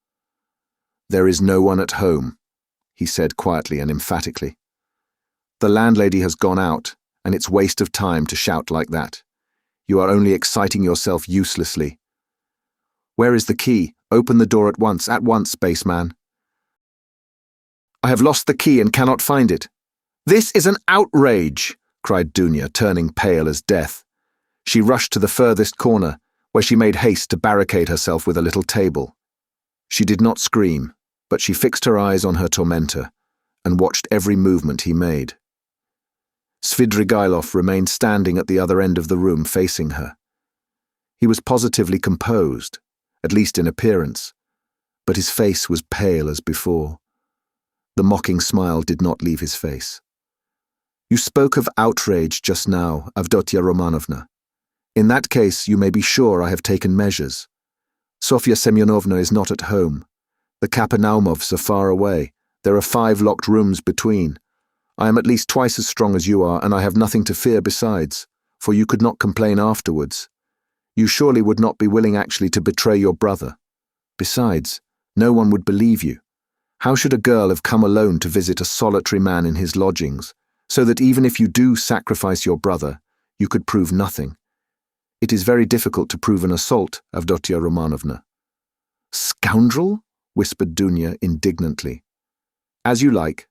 There is no one at home, he said quietly and emphatically. The landlady has gone out, and it's waste of time to shout like that. You are only exciting yourself uselessly. Where is the key? Open the door at once, spaceman. I have lost the key and cannot find it. This is an outrage, cried Dunya, turning pale as death. She rushed to the furthest corner, where she made haste to barricade herself with a little table. She did not scream, but she fixed her eyes on her tormentor and watched every movement he made. Svidrigailov remained standing at the other end of the room facing her. He was positively composed, at least in appearance, but his face was pale as before. The mocking smile did not leave his face. You spoke of outrage just now, Avdotia Romanovna. In that case, you may be sure I have taken measures. Sofya Semyonovna is not at home. The Kapernaumovs are far away. There are 5 locked rooms between. I am at least twice as strong as you are, and I have nothing to fear besides, for you could not complain afterwards. You surely would not be willing actually to betray your brother. Besides, no one would believe you. How should a girl have come alone to visit a solitary man in his lodgings, so that even if you do sacrifice your brother, you could prove nothing? It is very difficult to prove an assault, Avdotia Romanovna. Scoundrel? Whispered Dunya indignantly. As you like,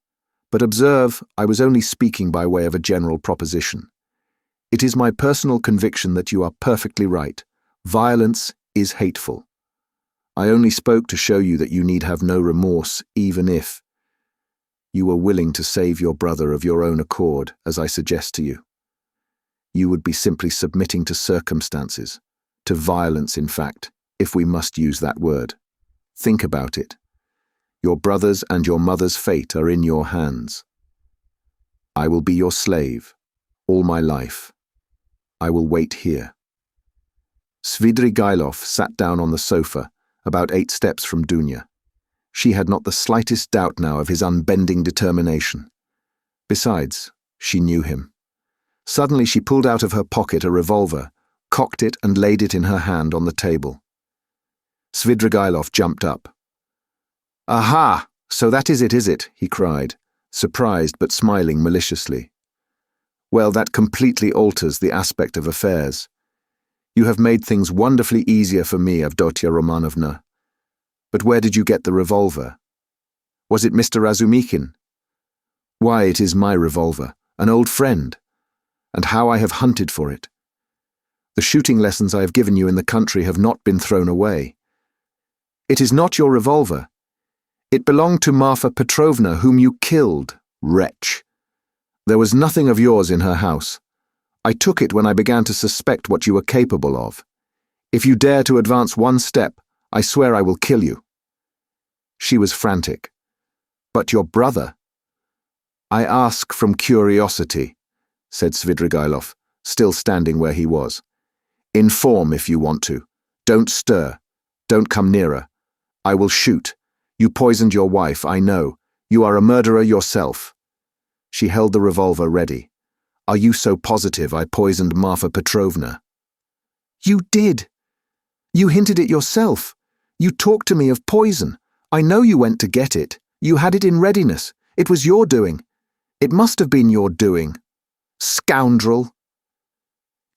but observe, I was only speaking by way of a general proposition. It is my personal conviction that you are perfectly right. Violence is hateful. I only spoke to show you that you need have no remorse, even if you were willing to save your brother of your own accord, as I suggest to you. You would be simply submitting to circumstances, to violence, in fact, if we must use that word. Think about it. Your brother's and your mother's fate are in your hands. I will be your slave, all my life. I will wait here. Svidrigailov sat down on the sofa, about 8 steps from Dunya. She had not the slightest doubt now of his unbending determination. Besides, she knew him. Suddenly she pulled out of her pocket a revolver, cocked it and laid it in her hand on the table. Svidrigailov jumped up. Aha! So that is it, he cried, surprised but smiling maliciously. Well, that completely alters the aspect of affairs. You have made things wonderfully easier for me, Avdotia Romanovna. But where did you get the revolver? Was it Mr. Razumikin? Why, it is my revolver, an old friend. And how I have hunted for it. The shooting lessons I have given you in the country have not been thrown away. It is not your revolver. It belonged to Marfa Petrovna, whom you killed, wretch. There was nothing of yours in her house. I took it when I began to suspect what you were capable of. If you dare to advance one step, I swear I will kill you. She was frantic. But your brother? I ask from curiosity, said Svidrigailov, still standing where he was. Inform if you want to. Don't stir. Don't come nearer. I will shoot. You poisoned your wife, I know. You are a murderer yourself. She held the revolver ready. Are you so positive I poisoned Marfa Petrovna? You did. You hinted it yourself. You talked to me of poison. I know you went to get it. You had it in readiness. It was your doing. It must have been your doing. Scoundrel!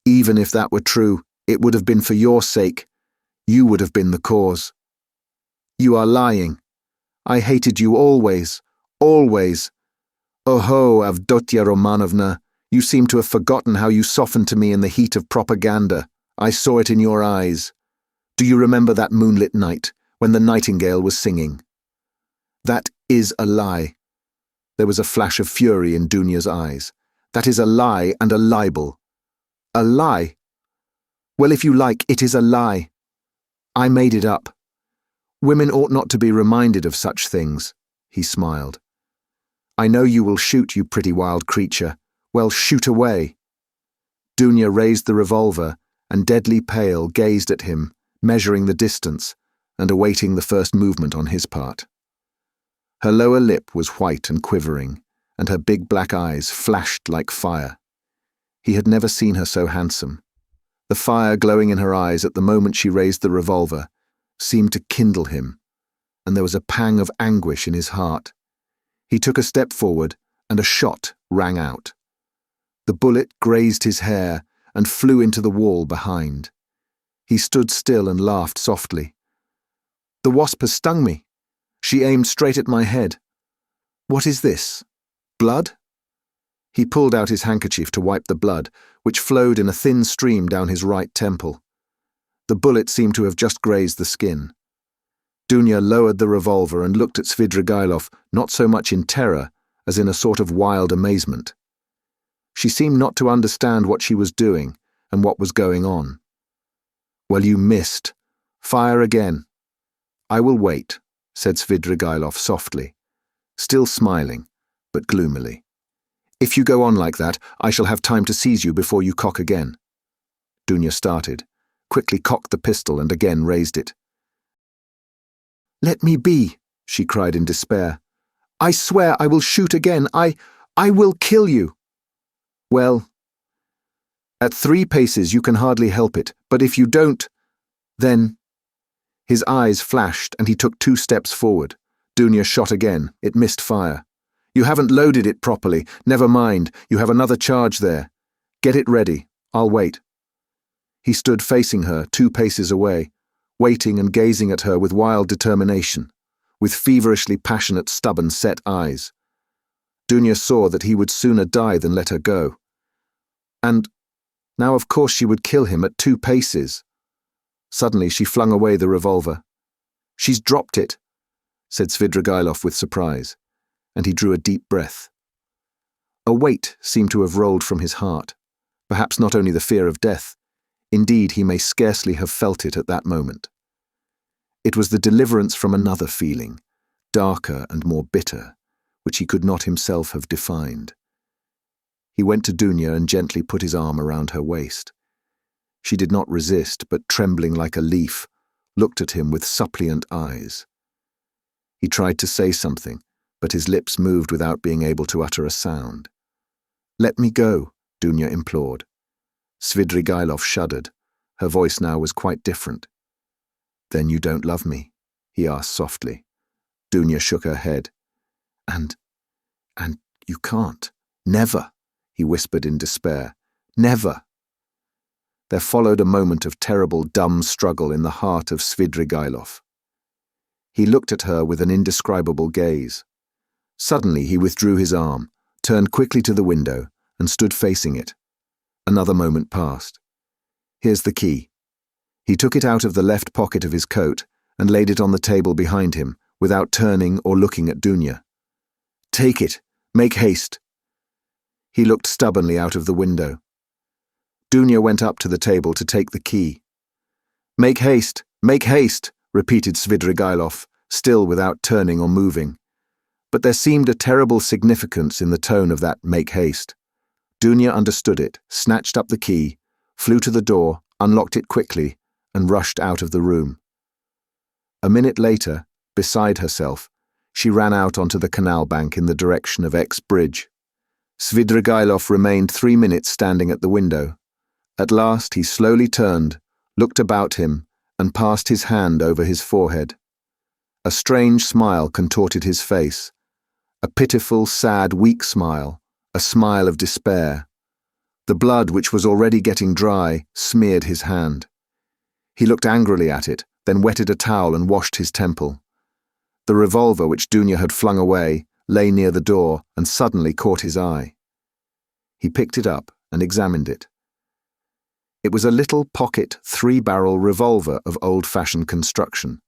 Even if that were true, it would have been for your sake. You would have been the cause. You are lying. I hated you always, always. Oho, Avdotia Romanovna, you seem to have forgotten how you softened to me in the heat of propaganda. I saw it in your eyes. Do you remember that moonlit night when the nightingale was singing? That is a lie. There was a flash of fury in Dunya's eyes. That is a lie and a libel. A lie? Well, if you like, it is a lie. I made it up. Women ought not to be reminded of such things, he smiled. I know you will shoot, you pretty wild creature. Well, shoot away. Dunya raised the revolver and, deadly pale, gazed at him, measuring the distance and awaiting the first movement on his part. Her lower lip was white and quivering, and her big black eyes flashed like fire. He had never seen her so handsome. The fire glowing in her eyes at the moment she raised the revolver seemed to kindle him, and there was a pang of anguish in his heart. He took a step forward, and a shot rang out. The bullet grazed his hair and flew into the wall behind. He stood still and laughed softly. The wasp has stung me. She aimed straight at my head. What is this? Blood? He pulled out his handkerchief to wipe the blood, which flowed in a thin stream down his right temple. The bullet seemed to have just grazed the skin. Dunya lowered the revolver and looked at Svidrigailov not so much in terror as in a sort of wild amazement. She seemed not to understand what she was doing and what was going on. Well, you missed. Fire again. I will wait, said Svidrigailov softly, still smiling, but gloomily. If you go on like that, I shall have time to seize you before you cock again. Dunya started, quickly cocked the pistol and again raised it. Let me be, she cried in despair. I swear I will shoot again. I will kill you. Well, at 3 paces you can hardly help it, but if you don't, then... His eyes flashed and he took 2 steps forward. Dunya shot again. It missed fire. You haven't loaded it properly. Never mind, you have another charge there. Get it ready. I'll wait. He stood facing her 2 paces away, waiting and gazing at her with wild determination, with feverishly passionate, stubborn, set eyes. Dunya saw that he would sooner die than let her go. And now of course she would kill him at 2 paces. Suddenly she flung away the revolver. She's dropped it, said Svidrigailov with surprise, and he drew a deep breath. A weight seemed to have rolled from his heart, perhaps not only the fear of death, indeed he may scarcely have felt it at that moment. It was the deliverance from another feeling, darker and more bitter, which he could not himself have defined. He went to Dunya and gently put his arm around her waist. She did not resist, but trembling like a leaf, looked at him with suppliant eyes. He tried to say something, but his lips moved without being able to utter a sound. Let me go, Dunya implored. Svidrigailov shuddered. Her voice now was quite different. Then you don't love me? He asked softly. Dunya shook her head. And you can't. Never, he whispered in despair. Never. There followed a moment of terrible, dumb struggle in the heart of Svidrigailov. He looked at her with an indescribable gaze. Suddenly he withdrew his arm, turned quickly to the window, and stood facing it. Another moment passed. Here's the key. He took it out of the left pocket of his coat and laid it on the table behind him, without turning or looking at Dunya. Take it. Make haste. He looked stubbornly out of the window. Dunya went up to the table to take the key. Make haste, repeated Svidrigailov, still without turning or moving. But there seemed a terrible significance in the tone of that make haste. Dunya understood it, snatched up the key, flew to the door, unlocked it quickly, and rushed out of the room. A minute later, beside herself, she ran out onto the canal bank in the direction of X Bridge. Svidrigailov remained 3 minutes standing at the window. At last he slowly turned, looked about him, and passed his hand over his forehead. A strange smile contorted his face, a pitiful, sad, weak smile, a smile of despair. The blood, which was already getting dry, smeared his hand. He looked angrily at it, then wetted a towel and washed his temple. The revolver, which Dunya had flung away, lay near the door and suddenly caught his eye. He picked it up and examined it. It was a little pocket 3-barrel revolver of old-fashioned construction.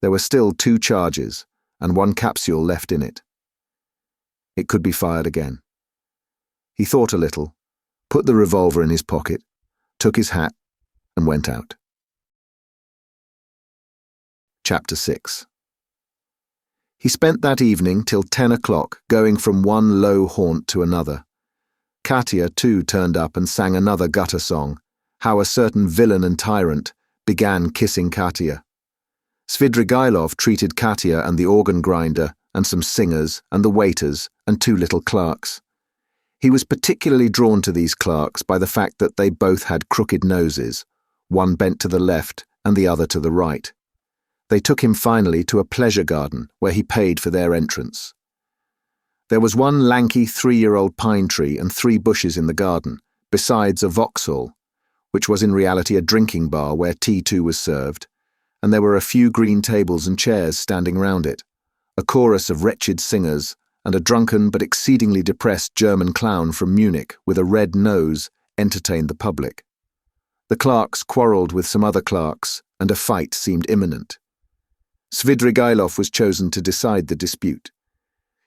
There were still 2 charges and 1 capsule left in it. It could be fired again. He thought a little, put the revolver in his pocket, took his hat, and went out. Chapter 6. He spent that evening till 10 o'clock going from one low haunt to another. Katya too turned up and sang another gutter song, how a certain villain and tyrant began kissing Katya. Svidrigailov treated Katya and the organ grinder and some singers and the waiters and 2 little clerks. He was particularly drawn to these clerks by the fact that they both had crooked noses, one bent to the left and the other to the right. They took him finally to a pleasure garden where he paid for their entrance. There was one lanky 3-year-old pine tree and 3 bushes in the garden, besides a Vauxhall, which was in reality a drinking bar where tea too was served, and there were a few green tables and chairs standing round it. A chorus of wretched singers and a drunken but exceedingly depressed German clown from Munich with a red nose entertained the public. The clerks quarrelled with some other clerks, and a fight seemed imminent. Svidrigailov was chosen to decide the dispute.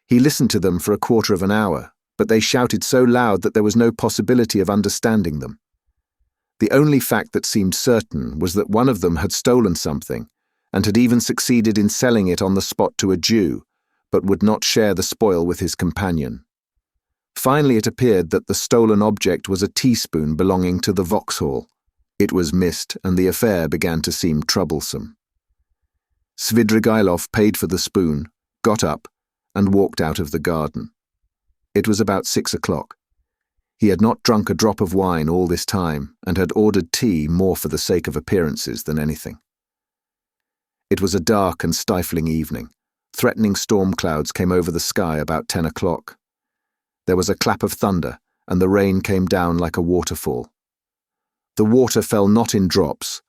He listened to them for a quarter of an hour, but they shouted so loud that there was no possibility of understanding them. The only fact that seemed certain was that one of them had stolen something, and had even succeeded in selling it on the spot to a Jew, but would not share the spoil with his companion. Finally it appeared that the stolen object was a teaspoon belonging to the Vauxhall. It was missed, and the affair began to seem troublesome. Svidrigailov paid for the spoon, got up, and walked out of the garden. It was about 6 o'clock. He had not drunk a drop of wine all this time, and had ordered tea more for the sake of appearances than anything. It was a dark and stifling evening. Threatening storm clouds came over the sky about 10 o'clock. There was a clap of thunder, and the rain came down like a waterfall. The water fell not in drops,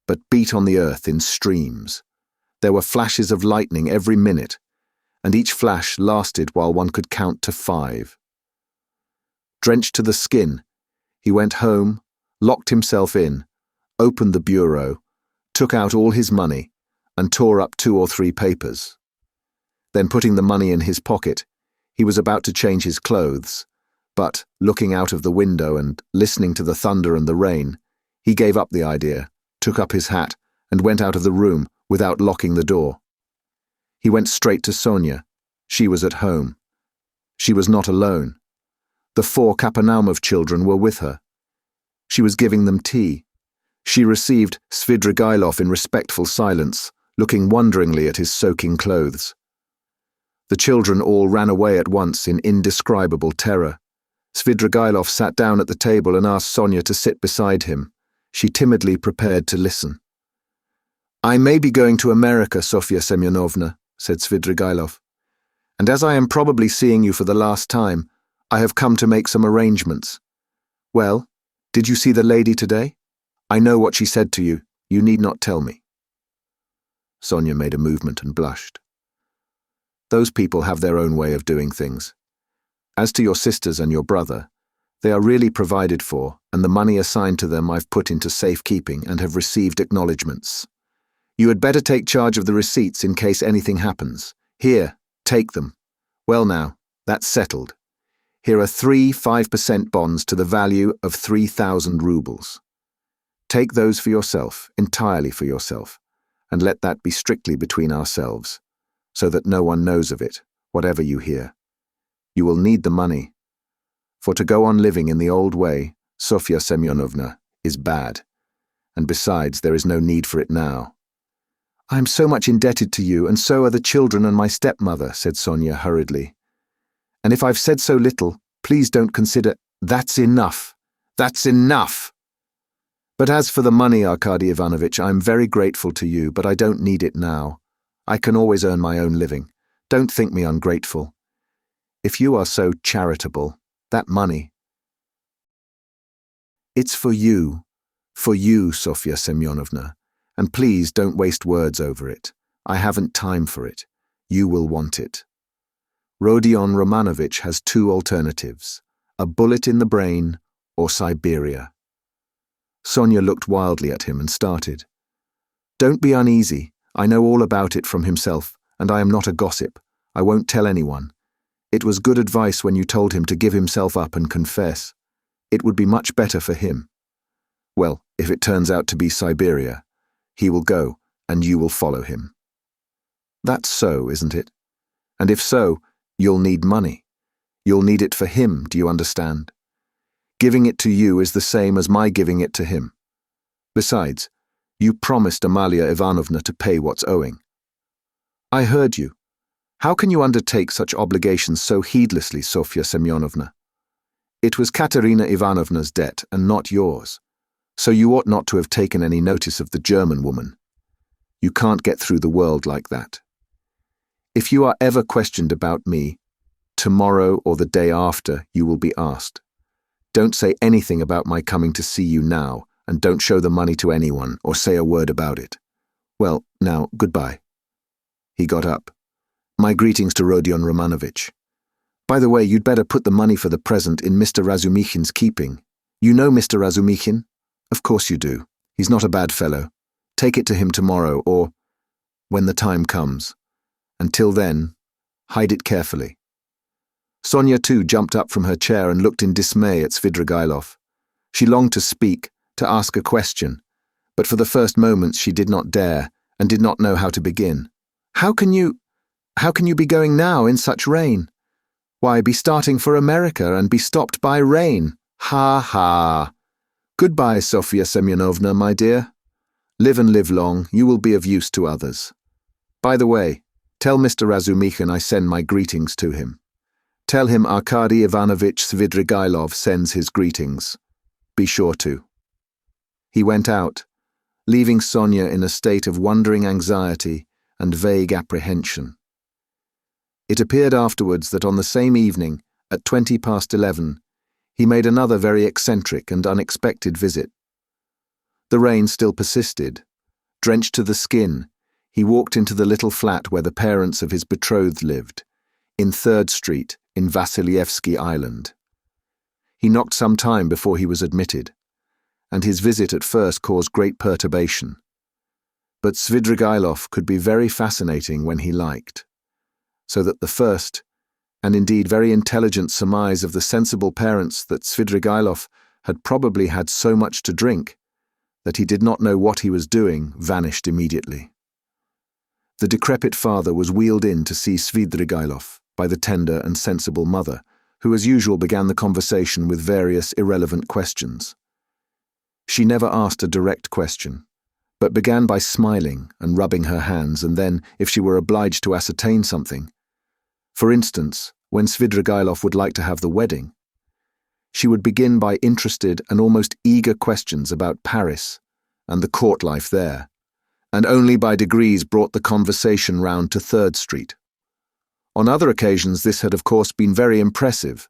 but beat on the earth in streams. There were flashes of lightning every minute, and each flash lasted while one could count to 5. Drenched to the skin, he went home, locked himself in, opened the bureau, took out all his money, and tore up 2 or 3 papers. Then putting the money in his pocket, he was about to change his clothes, but, looking out of the window and listening to the thunder and the rain, he gave up the idea, took up his hat, and went out of the room without locking the door. He went straight to Sonia. She was at home. She was not alone. The 4 Kapernaumov children were with her. She was giving them tea. She received Svidrigailov in respectful silence, looking wonderingly at his soaking clothes. The children all ran away at once in indescribable terror. Svidrigailov sat down at the table and asked Sonia to sit beside him. She timidly prepared to listen. "I may be going to America, Sofya Semyonovna," said Svidrigailov, "and as I am probably seeing you for the last time, I have come to make some arrangements. Well, did you see the lady today? I know what she said to you. You need not tell me." Sonia made a movement and blushed. "Those people have their own way of doing things. As to your sisters and your brother, they are really provided for, and the money assigned to them I've put into safekeeping and have received acknowledgements. You had better take charge of the receipts in case anything happens. Here, take them. Well now, that's settled. Here are 3 5% bonds to the value of 3,000 rubles. Take those for yourself, entirely for yourself, and let that be strictly between ourselves, so that no one knows of it, whatever you hear. You will need the money, for to go on living in the old way, Sofya Semyonovna, is bad, and besides there is no need for it now." "I am so much indebted to you, and so are the children and my stepmother," said Sonia hurriedly. "And if I've said so little, please don't consider—" "That's enough! That's enough! But as for the money, Arkady Ivanovitch, I'm very grateful to you, but I don't need it now. I can always earn my own living. Don't think me ungrateful. If you are so charitable, that money—" "It's for you, Sofya Semyonovna. And please don't waste words over it. I haven't time for it. You will want it. Rodion Romanovich has 2 alternatives, a bullet in the brain or Siberia. Sonia looked wildly at him and started. "Don't be uneasy. I know all about it from himself, and I am not a gossip. I won't tell anyone. It was good advice when you told him to give himself up and confess. It would be much better for him. Well, if it turns out to be Siberia, he will go, and you will follow him. That's so, isn't it? And if so, you'll need money. You'll need it for him, do you understand? Giving it to you is the same as my giving it to him. Besides, you promised Amalia Ivanovna to pay what's owing." "I heard you. How can you undertake such obligations so heedlessly, Sofya Semyonovna? It was Katerina Ivanovna's debt and not yours, so you ought not to have taken any notice of the German woman. You can't get through the world like that. If you are ever questioned about me, tomorrow or the day after you will be asked. Don't say anything about my coming to see you now, and don't show the money to anyone or say a word about it. Well, now, goodbye." He got up. "My greetings to Rodion Romanovich. By the way, you'd better put the money for the present in Mr. Razumikhin's keeping. You know Mr. Razumikhin? Of course you do. He's not a bad fellow. Take it to him tomorrow or when the time comes. Until then, hide it carefully." Sonia too jumped up from her chair and looked in dismay at Svidrigailov. She longed to speak, to ask a question, but for the first moments she did not dare and did not know how to begin. How can you be going now in such rain? Why, be starting for America and be stopped by rain. Ha ha. Goodbye, Sofya Semyonovna, my dear. Live and live long, you will be of use to others. By the way, tell Mr. Razumikhin I send my greetings to him. Tell him Arkady Ivanovich Svidrigailov sends his greetings. Be sure to." He went out, leaving Sonia in a state of wondering anxiety and vague apprehension. It appeared afterwards that on the same evening, at 11:20, he made another very eccentric and unexpected visit. The rain still persisted. Drenched to the skin, he walked into the little flat where the parents of his betrothed lived, in 3rd Street, in Vassilievsky Island. He knocked some time before he was admitted, and his visit at first caused great perturbation. But Svidrigailov could be very fascinating when he liked, so that the first, and indeed very intelligent surmise of the sensible parents that Svidrigailov had probably had so much to drink that he did not know what he was doing vanished immediately. The decrepit father was wheeled in to see Svidrigailov by the tender and sensible mother, who as usual began the conversation with various irrelevant questions. She never asked a direct question, but began by smiling and rubbing her hands, and then, if she were obliged to ascertain something, for instance, when Svidrigailov would like to have the wedding, she would begin by interested and almost eager questions about Paris and the court life there, and only by degrees brought the conversation round to 3rd Street. On other occasions this had of course been very impressive,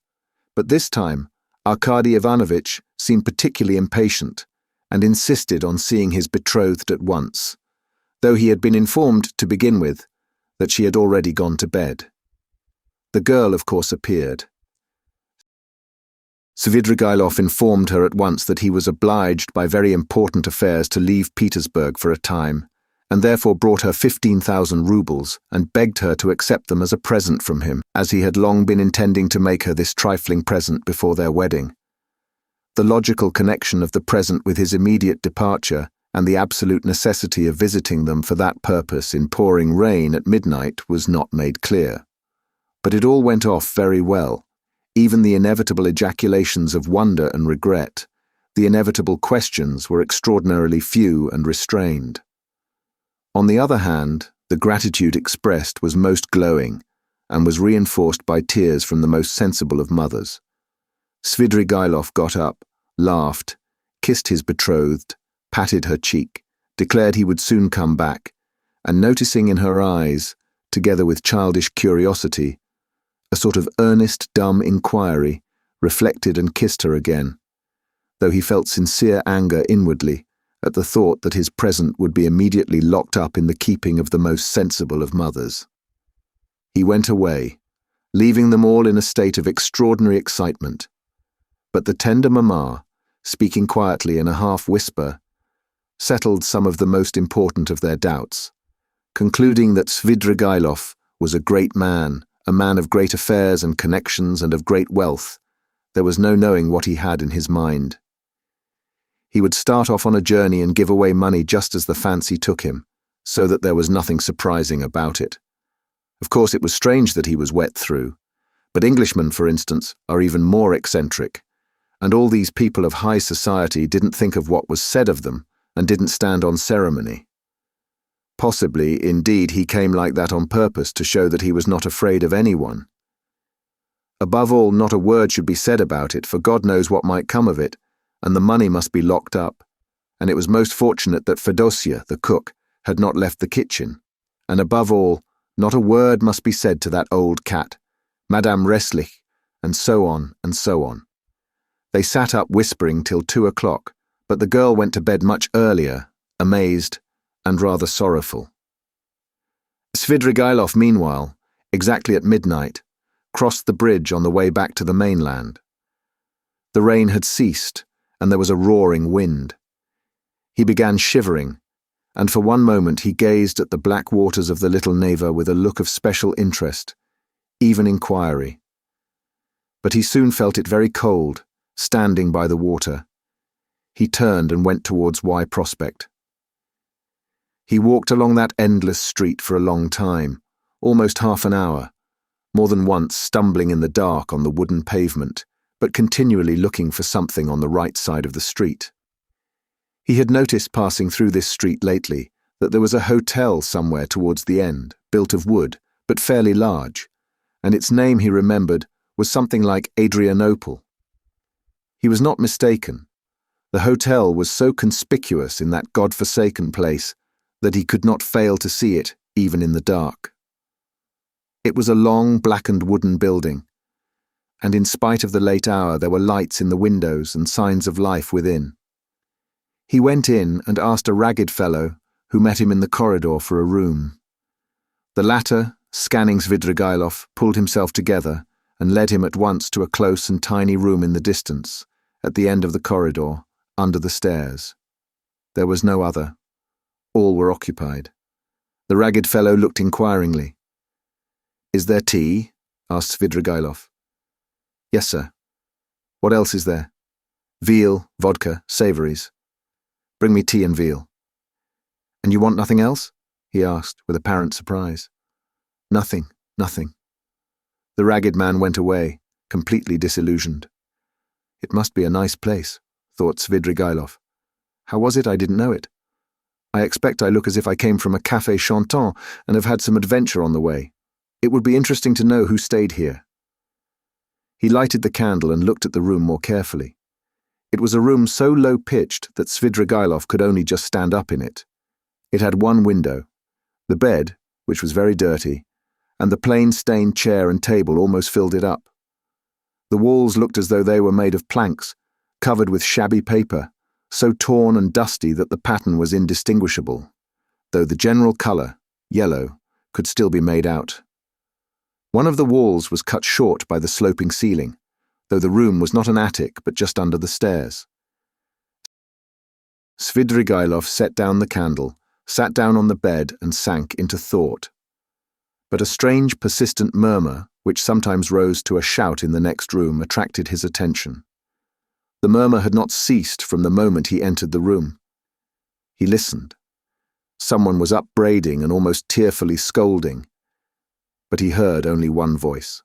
but this time Arkady Ivanovich seemed particularly impatient and insisted on seeing his betrothed at once, though he had been informed to begin with that she had already gone to bed. The girl, of course, appeared. Svidrigailov informed her at once that he was obliged by very important affairs to leave Petersburg for a time, and therefore brought her 15,000 rubles and begged her to accept them as a present from him, as he had long been intending to make her this trifling present before their wedding. The logical connection of the present with his immediate departure and the absolute necessity of visiting them for that purpose in pouring rain at midnight was not made clear. But it all went off very well, even the inevitable ejaculations of wonder and regret. The inevitable questions were extraordinarily few and restrained. On the other hand, the gratitude expressed was most glowing and was reinforced by tears from the most sensible of mothers. Svidrigailov got up, laughed, kissed his betrothed, patted her cheek, declared he would soon come back, and noticing in her eyes, together with childish curiosity, a sort of earnest, dumb inquiry, reflected and kissed her again, though he felt sincere anger inwardly at the thought that his present would be immediately locked up in the keeping of the most sensible of mothers. He went away, leaving them all in a state of extraordinary excitement, but the tender mamma, speaking quietly in a half-whisper, settled some of the most important of their doubts, concluding that Svidrigailov was a great man, a man of great affairs and connections and of great wealth. There was no knowing what he had in his mind. He would start off on a journey and give away money just as the fancy took him, so that there was nothing surprising about it. Of course, it was strange that he was wet through, but Englishmen, for instance, are even more eccentric, and all these people of high society didn't think of what was said of them and didn't stand on ceremony. Possibly, indeed, he came like that on purpose to show that he was not afraid of anyone. Above all, not a word should be said about it, for God knows what might come of it, and the money must be locked up, and it was most fortunate that Fedosia, the cook, had not left the kitchen, and above all, not a word must be said to that old cat, Madame Reslich, and so on and so on. They sat up whispering till 2 o'clock, but the girl went to bed much earlier, amazed and rather sorrowful. Svidrigailov, meanwhile, exactly at midnight, crossed the bridge on the way back to the mainland. The rain had ceased, and there was a roaring wind. He began shivering, and for one moment he gazed at the black waters of the little Neva with a look of special interest, even inquiry. But he soon felt it very cold, standing by the water. He turned and went towards Y Prospect. He walked along that endless street for a long time, almost half an hour, more than once stumbling in the dark on the wooden pavement, but continually looking for something on the right side of the street. He had noticed passing through this street lately that there was a hotel somewhere towards the end, built of wood, but fairly large, and its name, he remembered, was something like Adrianople. He was not mistaken. The hotel was so conspicuous in that God-forsaken place that he could not fail to see it, even in the dark. It was a long, blackened wooden building, and in spite of the late hour there were lights in the windows and signs of life within. He went in and asked a ragged fellow, who met him in the corridor, for a room. The latter, scanning Svidrigailov, pulled himself together and led him at once to a close and tiny room in the distance, at the end of the corridor, under the stairs. There was no other. All were occupied. The ragged fellow looked inquiringly. "Is there tea?" asked Svidrigailov. "Yes, sir." "What else is there?" "Veal, vodka, savouries." "Bring me tea and veal." "And you want nothing else?" he asked, with apparent surprise. "Nothing, nothing." The ragged man went away, completely disillusioned. It must be a nice place, thought Svidrigailov. How was it I didn't know it? I expect I look as if I came from a café chantant and have had some adventure on the way. It would be interesting to know who stayed here. He lighted the candle and looked at the room more carefully. It was a room so low-pitched that Svidrigailov could only just stand up in it. It had one window, the bed, which was very dirty, and the plain stained chair and table almost filled it up. The walls looked as though they were made of planks, covered with shabby paper, so torn and dusty that the pattern was indistinguishable, though the general colour, yellow, could still be made out. One of the walls was cut short by the sloping ceiling, though the room was not an attic but just under the stairs. Svidrigailov set down the candle, sat down on the bed and sank into thought. But a strange, persistent murmur, which sometimes rose to a shout in the next room, attracted his attention. The murmur had not ceased from the moment he entered the room. He listened. Someone was upbraiding and almost tearfully scolding, but he heard only one voice.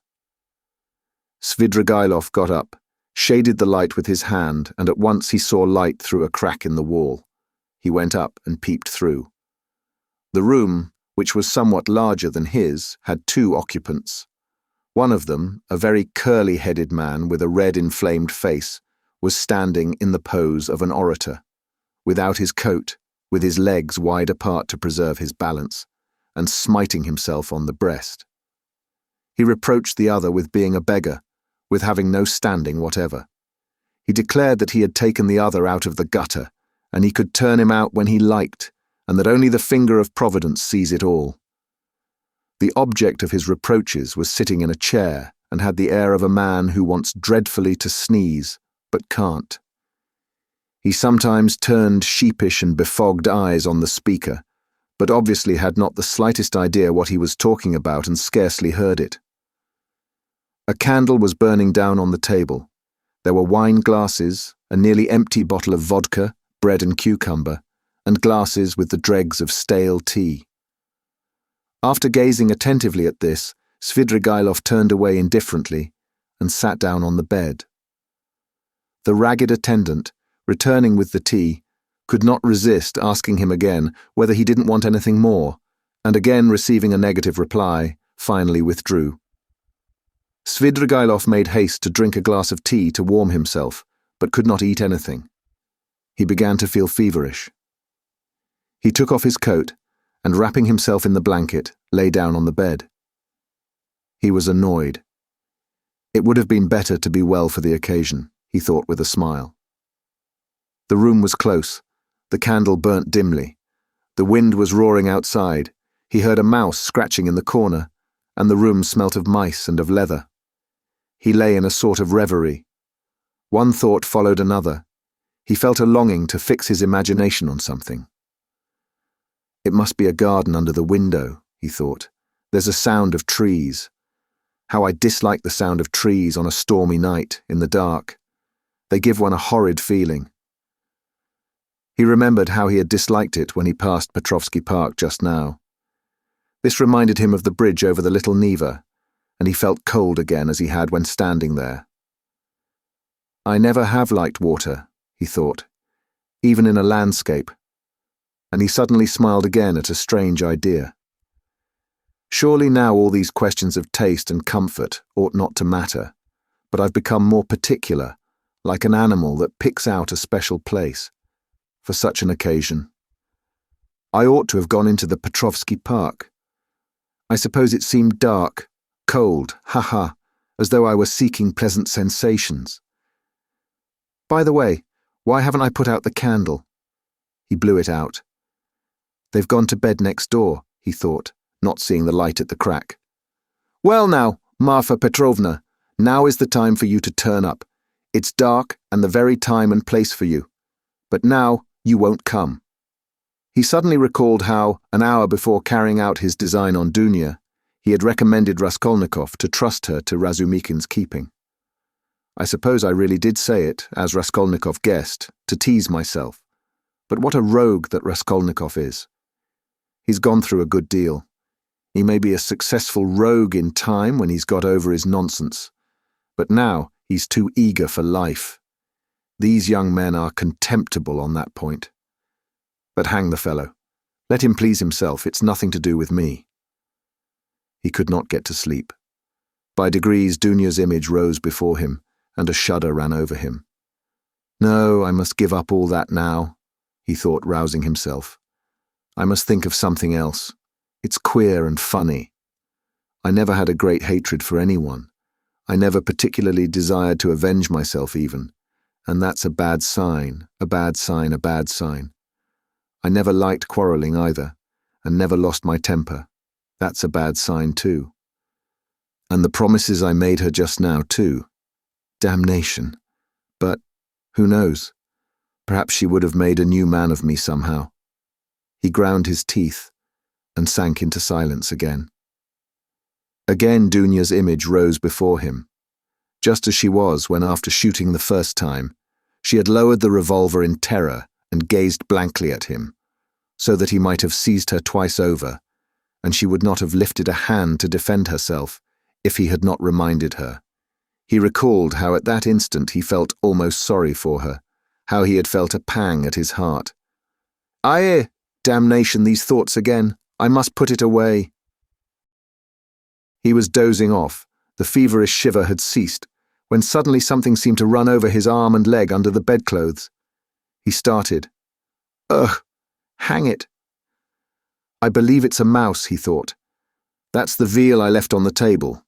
Svidrigailov got up, shaded the light with his hand, and at once he saw light through a crack in the wall. He went up and peeped through. The room, which was somewhat larger than his, had 2 occupants. One of them, a very curly-headed man with a red inflamed face, was standing in the pose of an orator, without his coat, with his legs wide apart to preserve his balance, and smiting himself on the breast. He reproached the other with being a beggar, with having no standing whatever. He declared that he had taken the other out of the gutter, and he could turn him out when he liked, and that only the finger of Providence sees it all. The object of his reproaches was sitting in a chair, and had the air of a man who wants dreadfully to sneeze, but can't. He sometimes turned sheepish and befogged eyes on the speaker, but obviously had not the slightest idea what he was talking about and scarcely heard it. A candle was burning down on the table. There were wine glasses, a nearly empty bottle of vodka, bread and cucumber, and glasses with the dregs of stale tea. After gazing attentively at this, Svidrigailov turned away indifferently and sat down on the bed. The ragged attendant, returning with the tea, could not resist asking him again whether he didn't want anything more, and again receiving a negative reply, finally withdrew. Svidrigailov made haste to drink a glass of tea to warm himself, but could not eat anything. He began to feel feverish. He took off his coat and, wrapping himself in the blanket, lay down on the bed. He was annoyed. It would have been better to be well for the occasion, he thought with a smile. The room was close. The candle burnt dimly. The wind was roaring outside. He heard a mouse scratching in the corner, and the room smelt of mice and of leather. He lay in a sort of reverie. One thought followed another. He felt a longing to fix his imagination on something. It must be a garden under the window, he thought. There's a sound of trees. How I dislike the sound of trees on a stormy night, in the dark. They give one a horrid feeling. He remembered how he had disliked it when he passed Petrovsky Park just now. This reminded him of the bridge over the Little Neva, and he felt cold again as he had when standing there. I never have liked water, he thought, even in a landscape, and he suddenly smiled again at a strange idea. Surely now all these questions of taste and comfort ought not to matter, but I've become more particular, like an animal that picks out a special place for such an occasion. I ought to have gone into the Petrovsky Park. I suppose it seemed dark, cold, as though I were seeking pleasant sensations. By the way, why haven't I put out the candle? He blew it out. They've gone to bed next door, he thought, not seeing the light at the crack. Well now, Marfa Petrovna, now is the time for you to turn up. It's dark and the very time and place for you. But now you won't come. He suddenly recalled how, an hour before carrying out his design on Dunya, he had recommended Raskolnikov to trust her to Razumikin's keeping. I suppose I really did say it, as Raskolnikov guessed, to tease myself. But what a rogue that Raskolnikov is. He's gone through a good deal. He may be a successful rogue in time when he's got over his nonsense. But now he's too eager for life. These young men are contemptible on that point. But hang the fellow. Let him please himself, it's nothing to do with me. He could not get to sleep. By degrees Dunya's image rose before him, and a shudder ran over him. No, I must give up all that now, he thought, rousing himself. I must think of something else. It's queer and funny. I never had a great hatred for anyone. I never particularly desired to avenge myself even. And that's a bad sign, a bad sign, a bad sign. I never liked quarrelling either, and never lost my temper. That's a bad sign too. And the promises I made her just now too. Damnation. But, who knows? Perhaps she would have made a new man of me somehow. He ground his teeth and sank into silence again. Again Dunya's image rose before him, just as she was when, after shooting the first time, she had lowered the revolver in terror and gazed blankly at him, so that he might have seized her twice over, and she would not have lifted a hand to defend herself if he had not reminded her. He recalled how at that instant he felt almost sorry for her, how he had felt a pang at his heart. Aye, damnation, these thoughts again. I must put it away. He was dozing off. The feverish shiver had ceased, when suddenly something seemed to run over his arm and leg under the bedclothes. He started. Ugh, hang it. I believe it's a mouse, he thought. That's the veal I left on the table.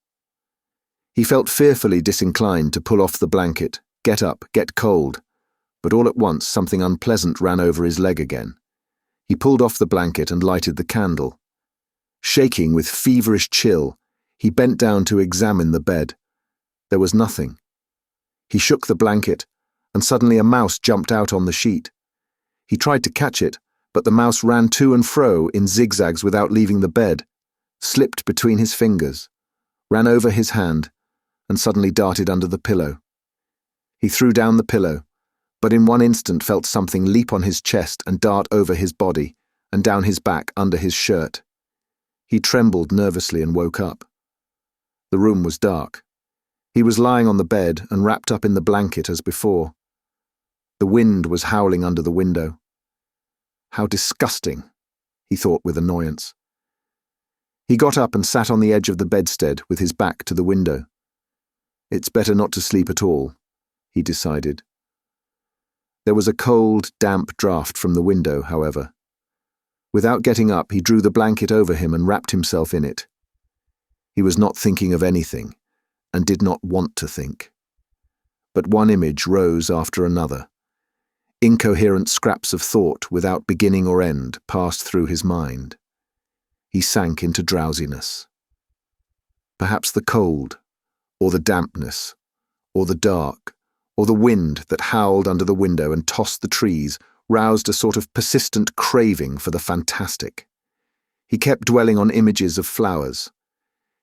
He felt fearfully disinclined to pull off the blanket, get up, get cold, but all at once something unpleasant ran over his leg again. He pulled off the blanket and lighted the candle. Shaking with feverish chill, he bent down to examine the bed. There was nothing. He shook the blanket, and suddenly a mouse jumped out on the sheet. He tried to catch it, but the mouse ran to and fro in zigzags without leaving the bed, slipped between his fingers, ran over his hand, and suddenly darted under the pillow. He threw down the pillow, but in one instant felt something leap on his chest and dart over his body and down his back under his shirt. He trembled nervously and woke up. The room was dark. He was lying on the bed and wrapped up in the blanket as before. The wind was howling under the window. How disgusting, he thought with annoyance. He got up and sat on the edge of the bedstead with his back to the window. It's better not to sleep at all, he decided. There was a cold, damp draught from the window, however. Without getting up, he drew the blanket over him and wrapped himself in it. He was not thinking of anything, and did not want to think. But one image rose after another. Incoherent scraps of thought without beginning or end passed through his mind. He sank into drowsiness. Perhaps the cold, or the dampness, or the dark, or the wind that howled under the window and tossed the trees roused a sort of persistent craving for the fantastic. He kept dwelling on images of flowers.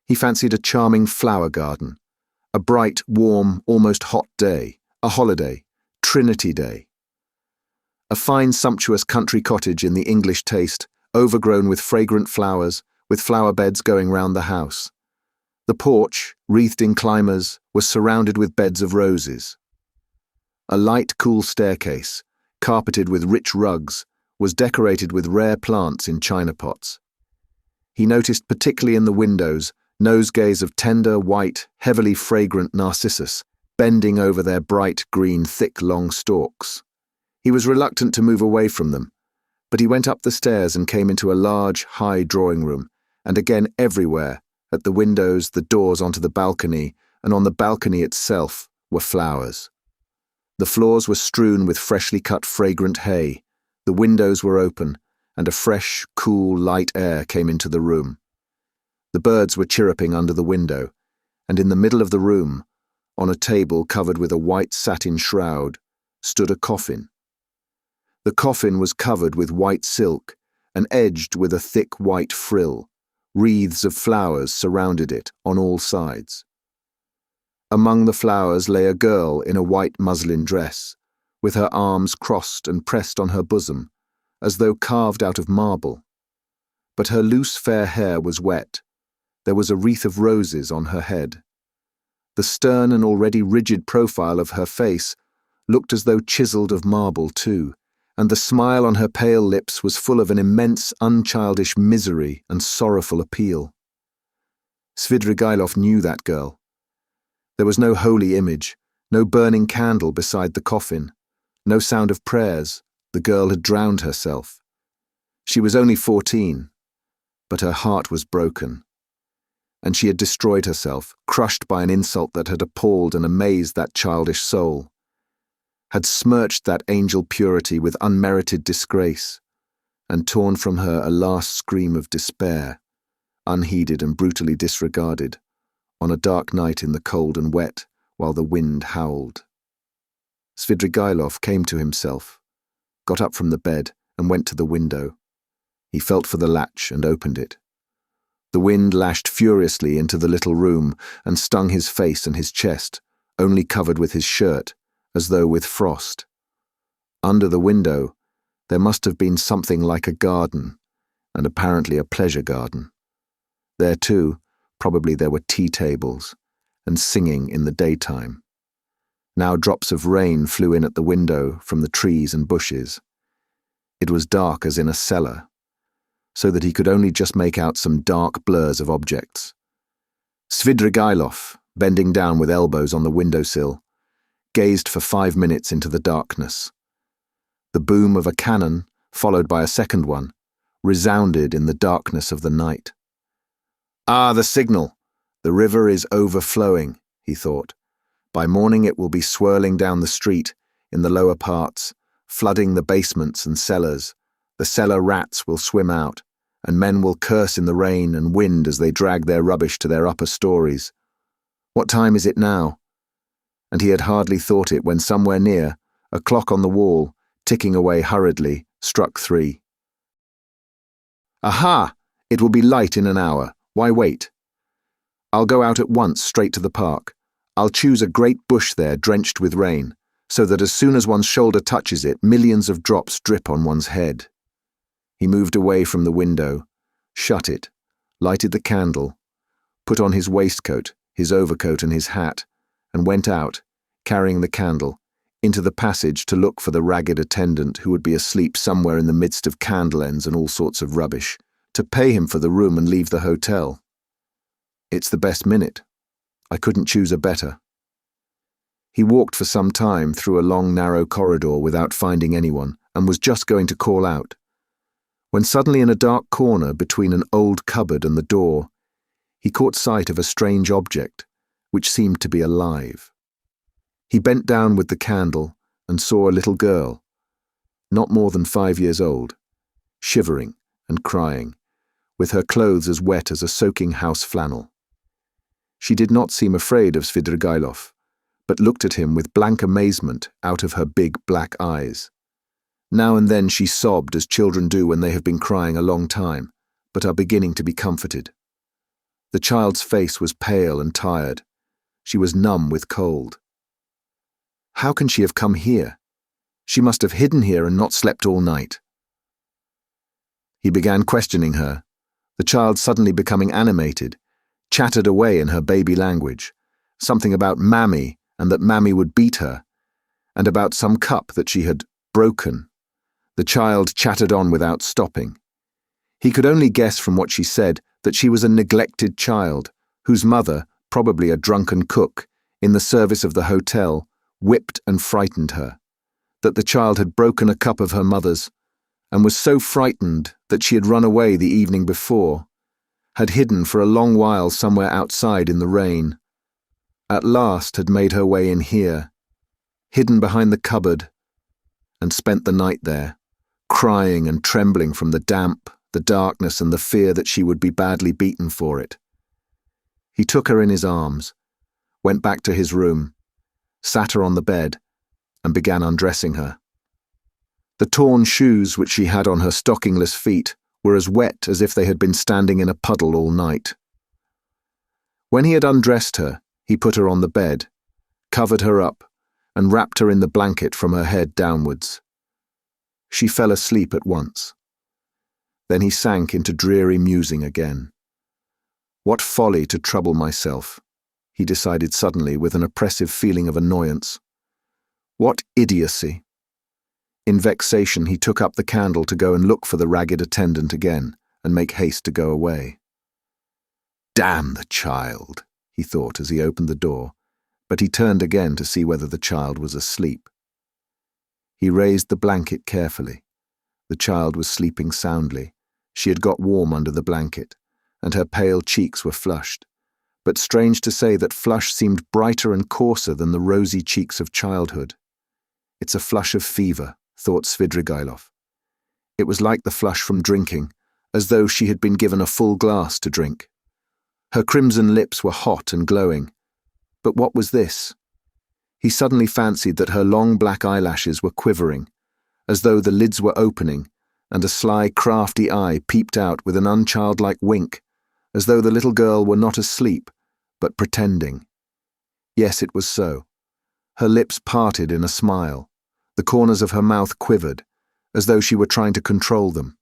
He fancied a charming flower garden, a bright, warm, almost hot day, a holiday, Trinity Day. A fine, sumptuous country cottage in the English taste, overgrown with fragrant flowers, with flower beds going round the house. The porch, wreathed in climbers, was surrounded with beds of roses. A light, cool staircase, carpeted with rich rugs, was decorated with rare plants in china pots. He noticed particularly in the windows nosegays of tender, white, heavily fragrant narcissus, bending over their bright green, thick, long stalks. He was reluctant to move away from them, but he went up the stairs and came into a large, high drawing room, and again everywhere, at the windows, the doors onto the balcony, and on the balcony itself, were flowers. The floors were strewn with freshly cut fragrant hay, the windows were open, and a fresh, cool, light air came into the room. The birds were chirruping under the window, and in the middle of the room, on a table covered with a white satin shroud, stood a coffin. The coffin was covered with white silk and edged with a thick white frill. Wreaths of flowers surrounded it on all sides. Among the flowers lay a girl in a white muslin dress, with her arms crossed and pressed on her bosom, as though carved out of marble. But her loose fair hair was wet. There was a wreath of roses on her head. The stern and already rigid profile of her face looked as though chiselled of marble too, and the smile on her pale lips was full of an immense, unchildish misery and sorrowful appeal. Svidrigailov knew that girl. There was no holy image, no burning candle beside the coffin, no sound of prayers. The girl had drowned herself. She was only 14, but her heart was broken, and she had destroyed herself, crushed by an insult that had appalled and amazed that childish soul, had smirched that angel purity with unmerited disgrace, and torn from her a last scream of despair, unheeded and brutally disregarded, on a dark night in the cold and wet, while the wind howled. Svidrigailov came to himself, got up from the bed, and went to the window. He felt for the latch and opened it. The wind lashed furiously into the little room and stung his face and his chest, only covered with his shirt, as though with frost. Under the window, there must have been something like a garden, and apparently a pleasure garden. There too, probably there were tea tables, and singing in the daytime. Now drops of rain flew in at the window from the trees and bushes. It was dark as in a cellar, so that he could only just make out some dark blurs of objects. Svidrigailov, bending down with elbows on the windowsill, gazed for 5 minutes into the darkness. The boom of a cannon, followed by a second one, resounded in the darkness of the night. Ah, the signal! The river is overflowing, he thought. By morning it will be swirling down the street, in the lower parts, flooding the basements and cellars. The cellar rats will swim out, and men will curse in the rain and wind as they drag their rubbish to their upper stories. What time is it now? And he had hardly thought it when somewhere near, A clock on the wall, ticking away hurriedly, struck 3. Aha! It will be light in an hour. Why wait? I'll go out at once straight to the park. I'll choose a great bush there drenched with rain, so that as soon as one's shoulder touches it, millions of drops drip on one's head. He moved away from the window, shut it, lighted the candle, put on his waistcoat, his overcoat and his hat, and went out, carrying the candle, into the passage to look for the ragged attendant who would be asleep somewhere in the midst of candle ends and all sorts of rubbish, to pay him for the room and leave the hotel. It's the best minute. I couldn't choose a better. He walked for some time through a long narrow corridor without finding anyone, and was just going to call out, when suddenly in a dark corner between an old cupboard and the door, he caught sight of a strange object, which seemed to be alive. He bent down with the candle and saw a little girl, not more than 5 years old, shivering and crying, with her clothes as wet as a soaking house flannel. She did not seem afraid of Svidrigailov, but looked at him with blank amazement out of her big black eyes. Now and then she sobbed as children do when they have been crying a long time, but are beginning to be comforted. The child's face was pale and tired. She was numb with cold. How can she have come here? She must have hidden here and not slept all night. He began questioning her, the child suddenly becoming animated, chattered away in her baby language, something about Mammy and that Mammy would beat her, and about some cup that she had broken. The child chattered on without stopping. He could only guess from what she said that she was a neglected child, whose mother, probably a drunken cook, in the service of the hotel, whipped and frightened her, that the child had broken a cup of her mother's, and was so frightened that she had run away the evening before, had hidden for a long while somewhere outside in the rain, at last had made her way in here, hidden behind the cupboard, and spent the night there, crying and trembling from the damp, the darkness and the fear that she would be badly beaten for it. He took her in his arms, went back to his room, sat her on the bed, and began undressing her. The torn shoes which she had on her stockingless feet were as wet as if they had been standing in a puddle all night. When he had undressed her, he put her on the bed, covered her up, and wrapped her in the blanket from her head downwards. She fell asleep at once. Then he sank into dreary musing again. What folly to trouble myself, he decided suddenly with an oppressive feeling of annoyance. What idiocy! In vexation he took up the candle to go and look for the ragged attendant again, and make haste to go away. Damn the child, he thought as he opened the door, but he turned again to see whether the child was asleep. He raised the blanket carefully. The child was sleeping soundly. She had got warm under the blanket, and her pale cheeks were flushed. But strange to say, that flush seemed brighter and coarser than the rosy cheeks of childhood. It's a flush of fever, thought Svidrigailov. It was like the flush from drinking, as though she had been given a full glass to drink. Her crimson lips were hot and glowing. But what was this? He suddenly fancied that her long black eyelashes were quivering, as though the lids were opening, and a sly, crafty eye peeped out with an unchildlike wink, as though the little girl were not asleep, but pretending. Yes, it was so. Her lips parted in a smile. The corners of her mouth quivered, as though she were trying to control them.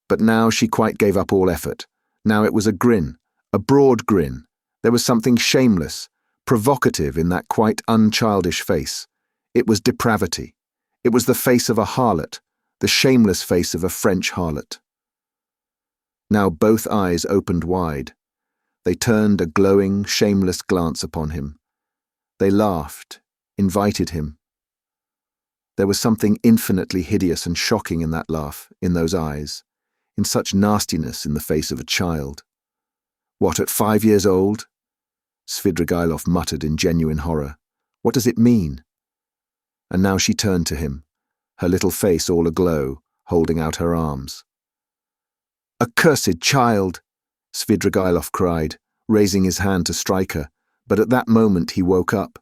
But now she quite gave up all effort. Now it was a grin, a broad grin. There was something shameless, provocative in that quite unchildish face. It was depravity. It was the face of a harlot, the shameless face of a French harlot. Now both eyes opened wide. They turned a glowing, shameless glance upon him. They laughed, invited him. There was something infinitely hideous and shocking in that laugh, in those eyes, in such nastiness in the face of a child. What, at 5 years old? Svidrigailov muttered in genuine horror. What does it mean? And now she turned to him, her little face all aglow, holding out her arms. Accursed child! Svidrigailov cried, raising his hand to strike her, but at that moment he woke up.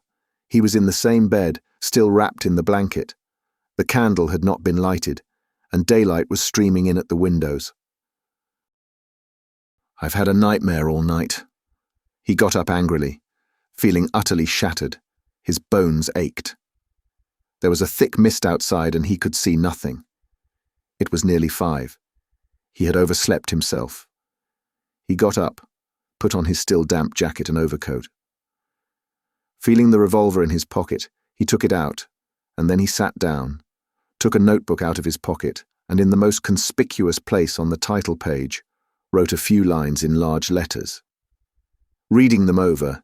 He was in the same bed, still wrapped in the blanket. The candle had not been lighted, and daylight was streaming in at the windows. "I've had a nightmare all night." He got up angrily, feeling utterly shattered. His bones ached. There was a thick mist outside and he could see nothing. It was nearly 5. He had overslept himself. He got up, put on his still damp jacket and overcoat. Feeling the revolver in his pocket, he took it out, and then he sat down, took a notebook out of his pocket, and in the most conspicuous place on the title page, wrote a few lines in large letters. Reading them over,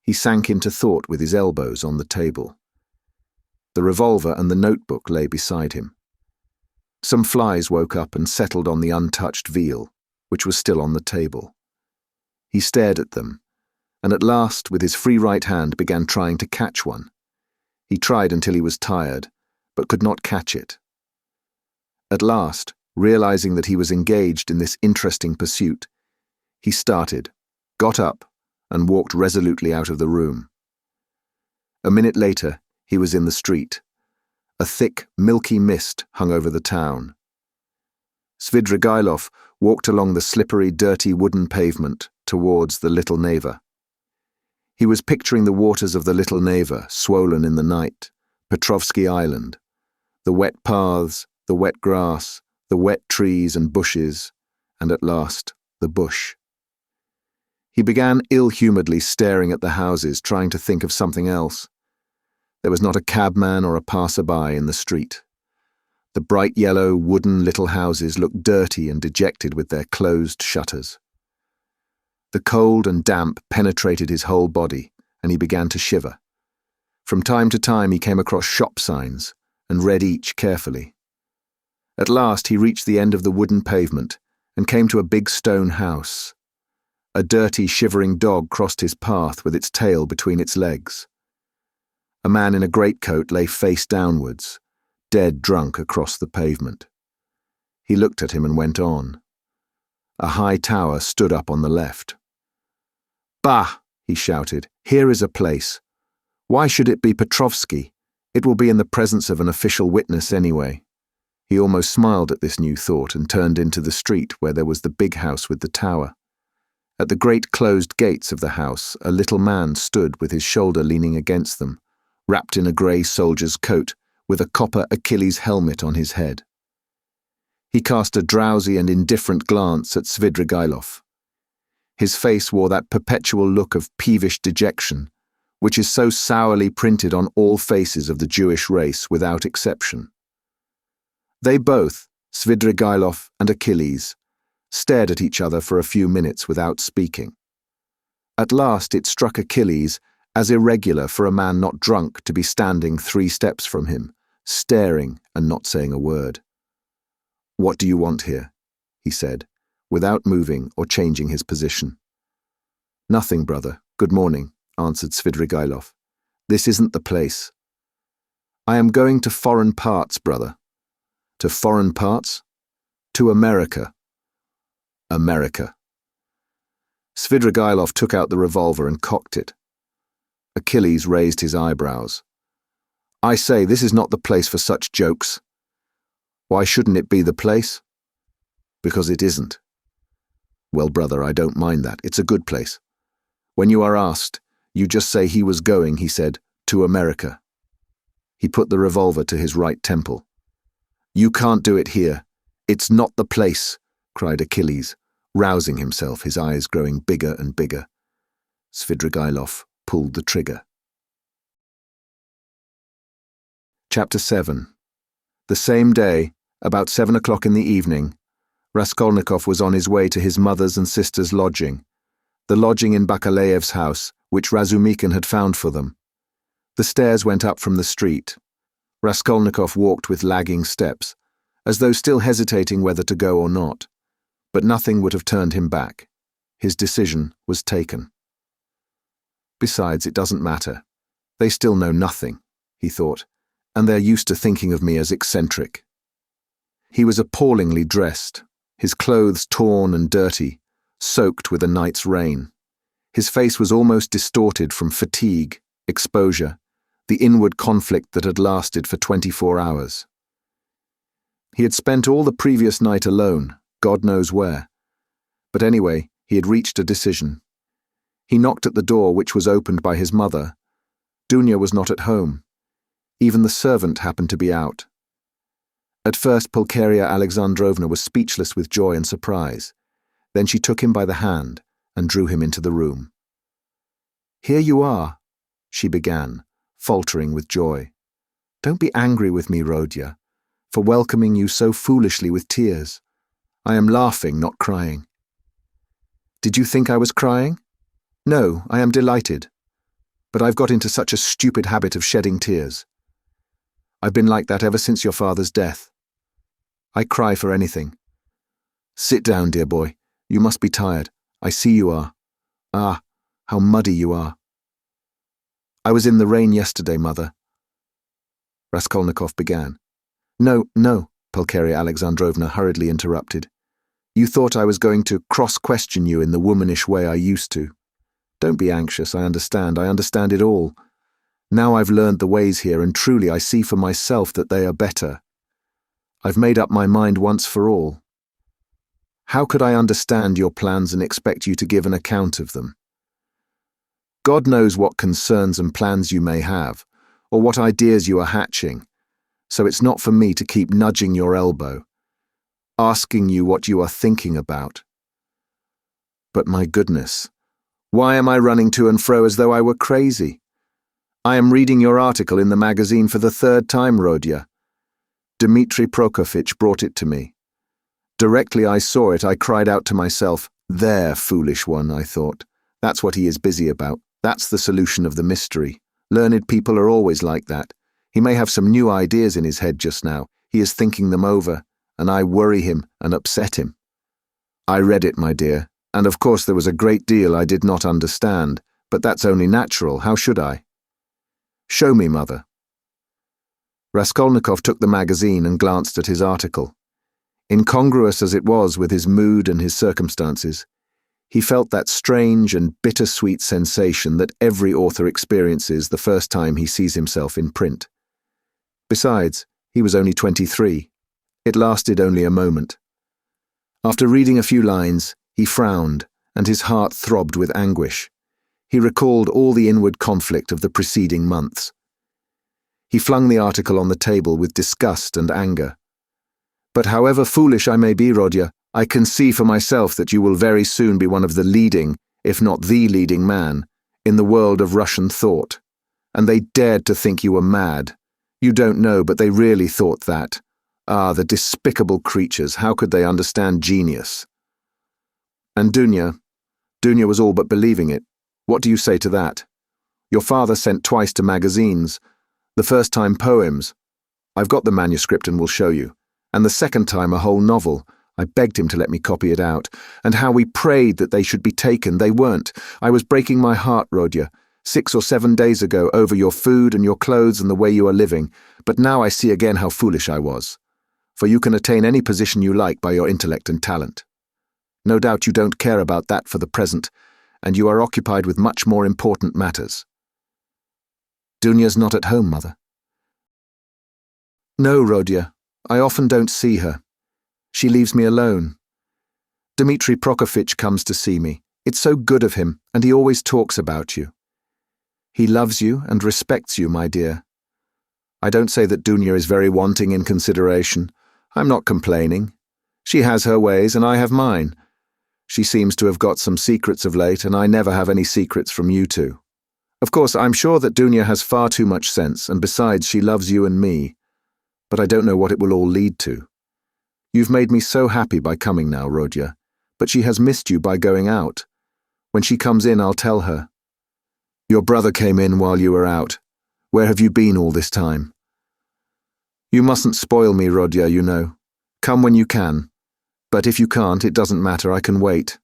he sank into thought with his elbows on the table. The revolver and the notebook lay beside him. Some flies woke up and settled on the untouched veal, which was still on the table. He stared at them, and at last, with his free right hand, began trying to catch one. He tried until he was tired, but could not catch it. At last, realizing that he was engaged in this interesting pursuit, he started, got up, and walked resolutely out of the room. A minute later, he was in the street. A thick, milky mist hung over the town. Svidrigailov walked along the slippery, dirty wooden pavement towards the Little Neva. He was picturing the waters of the Little Neva, swollen in the night, Petrovsky Island, the wet paths, the wet grass, the wet trees and bushes, and at last, the bush. He began ill-humouredly staring at the houses, trying to think of something else. There was not a cabman or a passer-by in the street. The bright yellow, wooden little houses looked dirty and dejected with their closed shutters. The cold and damp penetrated his whole body, and he began to shiver. From time to time he came across shop signs, and read each carefully. At last he reached the end of the wooden pavement, and came to a big stone house. A dirty, shivering dog crossed his path with its tail between its legs. A man in a greatcoat lay face downwards, dead drunk across the pavement. He looked at him and went on. A high tower stood up on the left. "Bah!" he shouted. "Here is a place. Why should it be Petrovsky? It will be in the presence of an official witness anyway." He almost smiled at this new thought and turned into the street where there was the big house with the tower. At the great closed gates of the house, a little man stood with his shoulder leaning against them, wrapped in a grey soldier's coat, with a copper Achilles helmet on his head. He cast a drowsy and indifferent glance at Svidrigailov. His face wore that perpetual look of peevish dejection, which is so sourly printed on all faces of the Jewish race without exception. They both, Svidrigailov and Achilles, stared at each other for a few minutes without speaking. At last it struck Achilles as irregular for a man not drunk to be standing 3 steps from him, staring and not saying a word. "What do you want here?" he said, without moving or changing his position. "Nothing, brother. Good morning," answered Svidrigailov. "This isn't the place." "I am going to foreign parts, brother." "To foreign parts?" "To America." "America." Svidrigailov took out the revolver and cocked it. Achilles raised his eyebrows. "I say, this is not the place for such jokes." "Why shouldn't it be the place?" "Because it isn't." "Well, brother, I don't mind that. It's a good place. When you are asked, you just say he was going, he said, to America." He put the revolver to his right temple. "You can't do it here. It's not the place," cried Achilles, rousing himself, his eyes growing bigger and bigger. Svidrigailov pulled the trigger. Chapter 7. The same day, about 7 o'clock in the evening, Raskolnikov was on his way to his mother's and sister's lodging, the lodging in Bakalaev's house, which Razumikin had found for them. The stairs went up from the street. Raskolnikov walked with lagging steps, as though still hesitating whether to go or not, but nothing would have turned him back. His decision was taken. Besides, it doesn't matter. They still know nothing, he thought, and they're used to thinking of me as eccentric. He was appallingly dressed, his clothes torn and dirty, soaked with a night's rain. His face was almost distorted from fatigue, exposure, the inward conflict that had lasted for 24 hours. He had spent all the previous night alone, God knows where. But anyway, he had reached a decision. He knocked at the door, which was opened by his mother. Dunya was not at home. Even the servant happened to be out. At first, Pulcheria Alexandrovna was speechless with joy and surprise. Then she took him by the hand and drew him into the room. "Here you are," she began, faltering with joy. "Don't be angry with me, Rodya, for welcoming you so foolishly with tears. I am laughing, not crying." "Did you think I was crying?" "No, I am delighted. But I've got into such a stupid habit of shedding tears. I've been like that ever since your father's death. I cry for anything. Sit down, dear boy. You must be tired. I see you are. Ah, how muddy you are." "I was in the rain yesterday, Mother," Raskolnikov began. No, Pulcheria Alexandrovna hurriedly interrupted. "You thought I was going to cross-question you in the womanish way I used to. Don't be anxious, I understand it all. Now I've learned the ways here, and truly I see for myself that they are better. I've made up my mind once for all. How could I understand your plans and expect you to give an account of them? God knows what concerns and plans you may have, or what ideas you are hatching, so it's not for me to keep nudging your elbow, asking you what you are thinking about. But my goodness, why am I running to and fro as though I were crazy? I am reading your article in the magazine for the 3rd time, Rodya. Dmitri Prokofitch brought it to me. Directly I saw it, I cried out to myself, 'There, foolish one,' I thought. That's what he is busy about. That's the solution of the mystery. Learned people are always like that. He may have some new ideas in his head just now. He is thinking them over, and I worry him and upset him.' I read it, my dear, and of course there was a great deal I did not understand, but that's only natural. How should I?" "Show me, Mother." Raskolnikov took the magazine and glanced at his article. Incongruous as it was with his mood and his circumstances, he felt that strange and bittersweet sensation that every author experiences the first time he sees himself in print. Besides, he was only 23. It lasted only a moment. After reading a few lines, he frowned, and his heart throbbed with anguish. He recalled all the inward conflict of the preceding months. He flung the article on the table with disgust and anger. "But however foolish I may be, Rodya, I can see for myself that you will very soon be one of the leading, if not the leading man, in the world of Russian thought. And they dared to think you were mad. You don't know, but they really thought that. Ah, the despicable creatures, how could they understand genius? And Dunya was all but believing it. What do you say to that? Your father sent twice to magazines. The first time poems. I've got the manuscript and will show you. And the second time a whole novel. I begged him to let me copy it out. And how we prayed that they should be taken. They weren't. I was breaking my heart, Rodya, 6 or 7 days ago, over your food and your clothes and the way you are living. But now I see again how foolish I was. For you can attain any position you like by your intellect and talent. No doubt you don't care about that for the present, and you are occupied with much more important matters. Dunya's not at home, Mother. No, Rodya, I often don't see her. She leaves me alone. Dmitri Prokofitch comes to see me. It's so good of him, and he always talks about you. He loves you and respects you, my dear. I don't say that Dunya is very wanting in consideration. I'm not complaining. She has her ways, and I have mine. She seems to have got some secrets of late, and I never have any secrets from you two. Of course, I'm sure that Dunya has far too much sense, and besides, she loves you and me. But I don't know what it will all lead to. You've made me so happy by coming now, Rodya, but she has missed you by going out. When she comes in, I'll tell her. Your brother came in while you were out. Where have you been all this time? You mustn't spoil me, Rodya, you know. Come when you can. But if you can't, it doesn't matter, I can wait.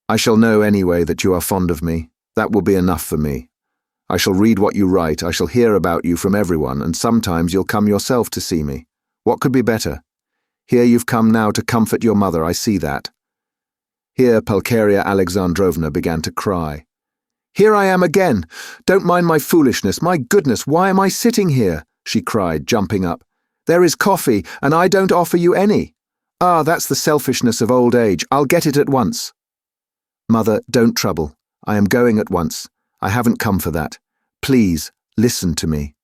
I shall know anyway that you are fond of me. That will be enough for me. I shall read what you write, I shall hear about you from everyone, and sometimes you'll come yourself to see me. What could be better? Here you've come now to comfort your mother, I see that. Here Pulcheria Alexandrovna began to cry. Here I am again. Don't mind my foolishness. My goodness, why am I sitting here? She cried, jumping up. There is coffee, and I don't offer you any. Ah, that's the selfishness of old age. I'll get it at once. Mother, don't trouble. I am going at once. I haven't come for that. Please, listen to me.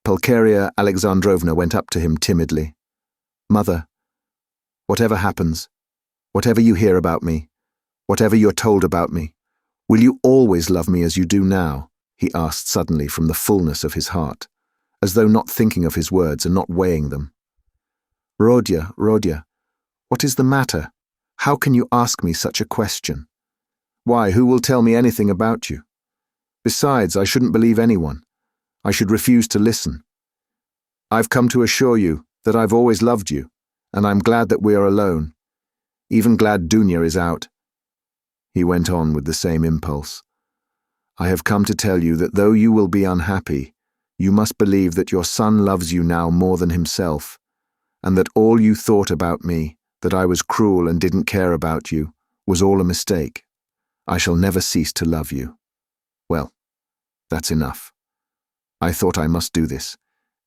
Pulcheria Alexandrovna went up to him timidly. Mother, whatever happens, whatever you hear about me, whatever you're told about me, will you always love me as you do now? He asked suddenly from the fullness of his heart, as though not thinking of his words and not weighing them. Rodya, what is the matter? How can you ask me such a question? Why, who will tell me anything about you? Besides, I shouldn't believe anyone. I should refuse to listen. I've come to assure you that I've always loved you, and I'm glad that we are alone. Even glad Dunya is out. He went on with the same impulse. I have come to tell you that though you will be unhappy, you must believe that your son loves you now more than himself, and that all you thought about me, that I was cruel and didn't care about you, was all a mistake. I shall never cease to love you. Well, that's enough. I thought I must do this,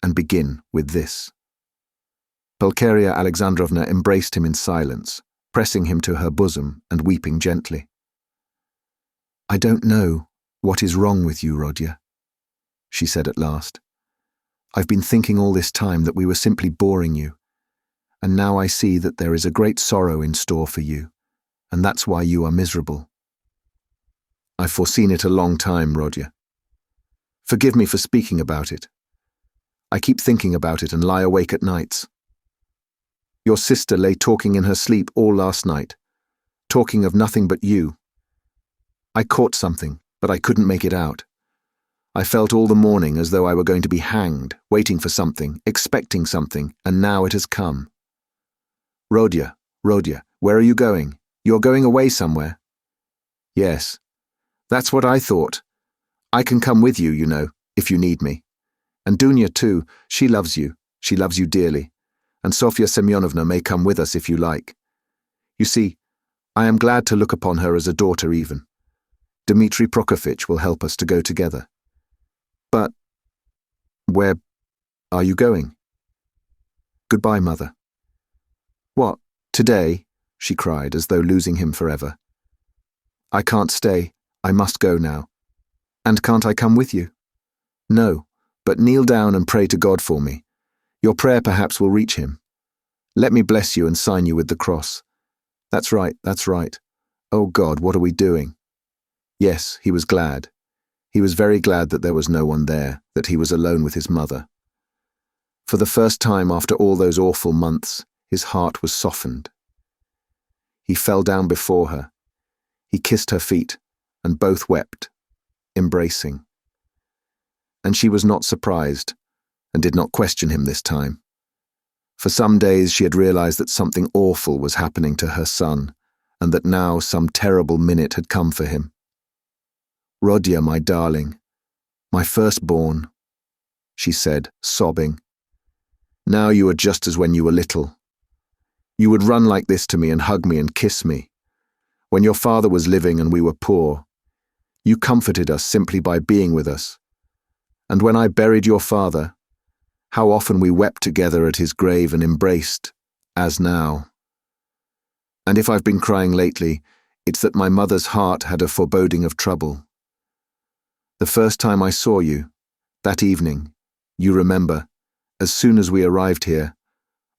and begin with this. Pulcheria Alexandrovna embraced him in silence, pressing him to her bosom and weeping gently. I don't know what is wrong with you, Rodya, she said at last. I've been thinking all this time that we were simply boring you, and now I see that there is a great sorrow in store for you, and that's why you are miserable. I've foreseen it a long time, Rodya. Forgive me for speaking about it. I keep thinking about it and lie awake at nights. Your sister lay talking in her sleep all last night, talking of nothing but you. I caught something, but I couldn't make it out. I felt all the morning as though I were going to be hanged, waiting for something, expecting something, and now it has come. Rodya, where are you going? You're going away somewhere. Yes, that's what I thought. I can come with you, you know, if you need me. And Dunya too, she loves you dearly, and Sofya Semyonovna may come with us if you like. You see, I am glad to look upon her as a daughter even. Dmitri Prokofitch will help us to go together. But where are you going? Goodbye, Mother. What, today? She cried, as though losing him forever. I can't stay. I must go now. And can't I come with you? No, but kneel down and pray to God for me. Your prayer perhaps will reach him. Let me bless you and sign you with the cross. That's right. Oh God, what are we doing? Yes, he was glad. He was very glad that there was no one there, that he was alone with his mother. For the first time after all those awful months, his heart was softened. He fell down before her. He kissed her feet, and both wept, embracing. And she was not surprised, and did not question him this time. For some days she had realized that something awful was happening to her son, and that now some terrible minute had come for him. Rodya, my darling, my firstborn, she said, sobbing. Now you are just as when you were little. You would run like this to me and hug me and kiss me. When your father was living and we were poor, you comforted us simply by being with us. And when I buried your father, how often we wept together at his grave and embraced, as now. And if I've been crying lately, it's that my mother's heart had a foreboding of trouble. The first time I saw you, that evening, you remember, as soon as we arrived here,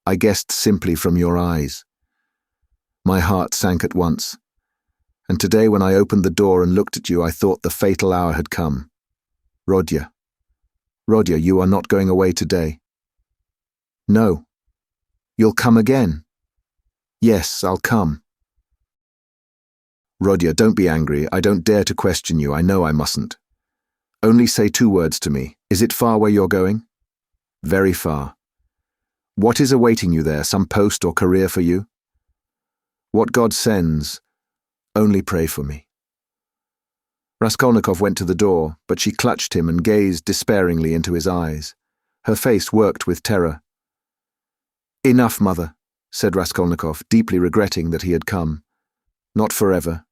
I guessed simply from your eyes. My heart sank at once, and today when I opened the door and looked at you, I thought the fatal hour had come. Rodya, you are not going away today. No. You'll come again. Yes, I'll come. Rodya, don't be angry. I don't dare to question you. I know I mustn't. Only say 2 words to me. Is it far where you're going? Very far. What is awaiting you there? Some post or career for you? What God sends, only pray for me. Raskolnikov went to the door, but she clutched him and gazed despairingly into his eyes. Her face worked with terror. Enough, Mother, said Raskolnikov, deeply regretting that he had come. Not forever.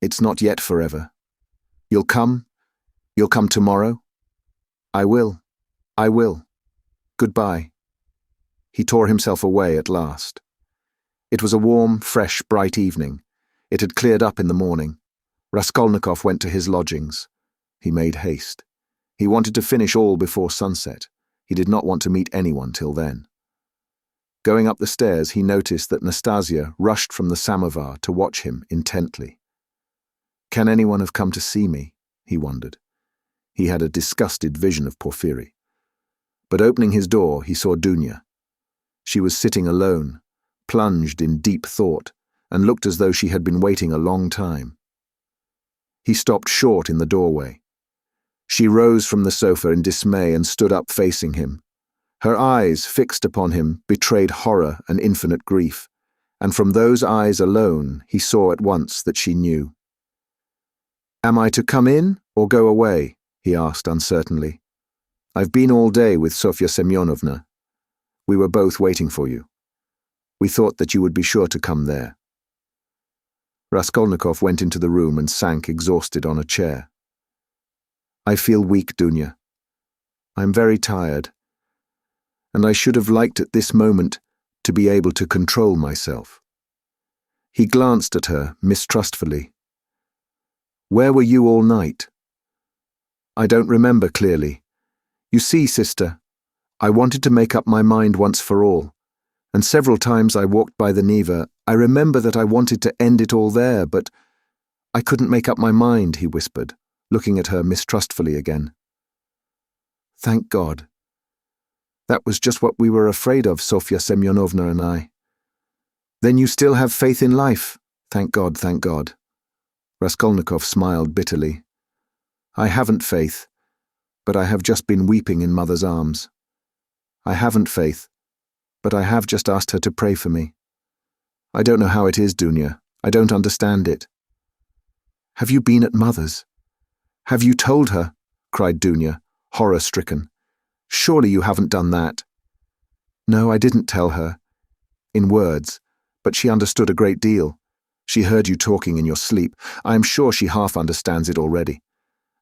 It's not yet forever. You'll come? You'll come tomorrow? I will. I will. Goodbye. He tore himself away at last. It was a warm, fresh, bright evening. It had cleared up in the morning. Raskolnikov went to his lodgings. He made haste. He wanted to finish all before sunset. He did not want to meet anyone till then. Going up the stairs, he noticed that Nastasia rushed from the samovar to watch him intently. Can anyone have come to see me? He wondered. He had a disgusted vision of Porfiry. But opening his door, he saw Dunya. She was sitting alone, plunged in deep thought, and looked as though she had been waiting a long time. He stopped short in the doorway. She rose from the sofa in dismay and stood up facing him. Her eyes, fixed upon him, betrayed horror and infinite grief, and from those eyes alone he saw at once that she knew. "Am I to come in or go away?" he asked uncertainly. "I've been all day with Sofya Semyonovna. We were both waiting for you. We thought that you would be sure to come there." Raskolnikov went into the room and sank exhausted on a chair. "I feel weak, Dunya. I'm very tired, and I should have liked at this moment to be able to control myself." He glanced at her mistrustfully. "Where were you all night?" "I don't remember clearly. You see, sister, I wanted to make up my mind once for all, and several times I walked by the Neva. I remember that I wanted to end it all there, but I couldn't make up my mind," he whispered, looking at her mistrustfully again. "Thank God. That was just what we were afraid of, Sofya Semyonovna and I. Then you still have faith in life? Thank God, thank God." Raskolnikov smiled bitterly. "I haven't faith, but I have just been weeping in Mother's arms. I haven't faith, but I have just asked her to pray for me. I don't know how it is, Dunya. I don't understand it." "Have you been at Mother's? Have you told her?" cried Dunya, horror-stricken. "Surely you haven't done that." "No, I didn't tell her. In words, but she understood a great deal. She heard you talking in your sleep. I am sure she half understands it already.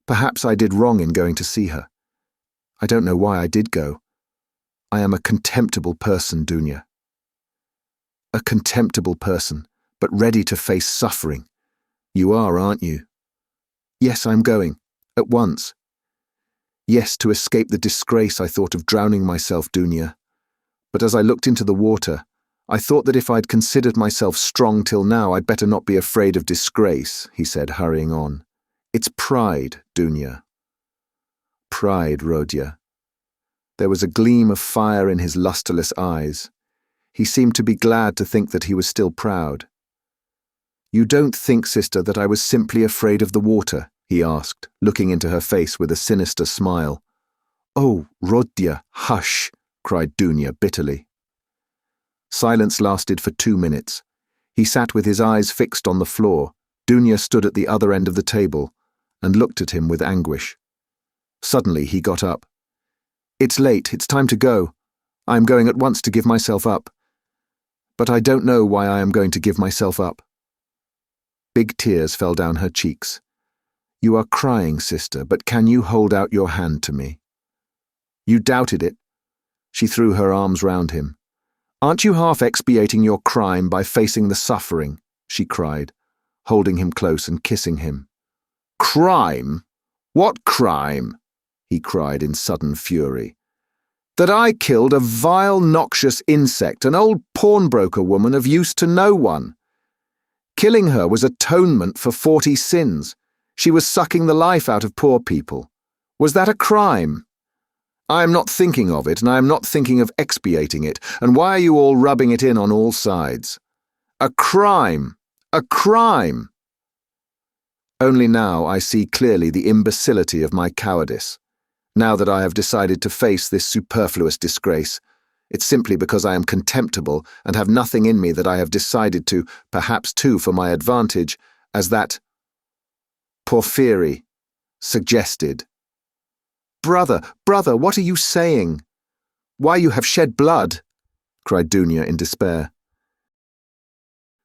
Perhaps I did wrong in going to see her. I don't know why I did go. I am a contemptible person, Dunya. A contemptible person, but ready to face suffering. You are, aren't you?" "Yes, I'm going. At once." "Yes, to escape the disgrace I thought of drowning myself, Dunya. But as I looked into the water, I thought that if I'd considered myself strong till now, I'd better not be afraid of disgrace," he said, hurrying on. "It's pride, Dunya." "Pride, Rodya." There was a gleam of fire in his lustreless eyes. He seemed to be glad to think that he was still proud. "You don't think, sister, that I was simply afraid of the water?" he asked, looking into her face with a sinister smile. "Oh, Rodya, hush!" cried Dunya bitterly. Silence lasted for 2 minutes. He sat with his eyes fixed on the floor. Dunya stood at the other end of the table and looked at him with anguish. Suddenly he got up. "It's late, it's time to go. I am going at once to give myself up. But I don't know why I am going to give myself up." Big tears fell down her cheeks. "You are crying, sister, but can you hold out your hand to me?" "You doubted it." She threw her arms round him. "Aren't you half expiating your crime by facing the suffering?" she cried, holding him close and kissing him. "Crime? What crime?" he cried in sudden fury. "That I killed a vile, noxious insect, an old pawnbroker woman of use to no one. Killing her was atonement for 40 sins. She was sucking the life out of poor people. Was that a crime? I am not thinking of it, and I am not thinking of expiating it, and why are you all rubbing it in on all sides? A crime! A crime! Only now I see clearly the imbecility of my cowardice. Now that I have decided to face this superfluous disgrace, it's simply because I am contemptible and have nothing in me that I have decided to, perhaps too for my advantage, as that Porfiry suggested." Brother, what are you saying? Why, you have shed blood," cried Dunya in despair.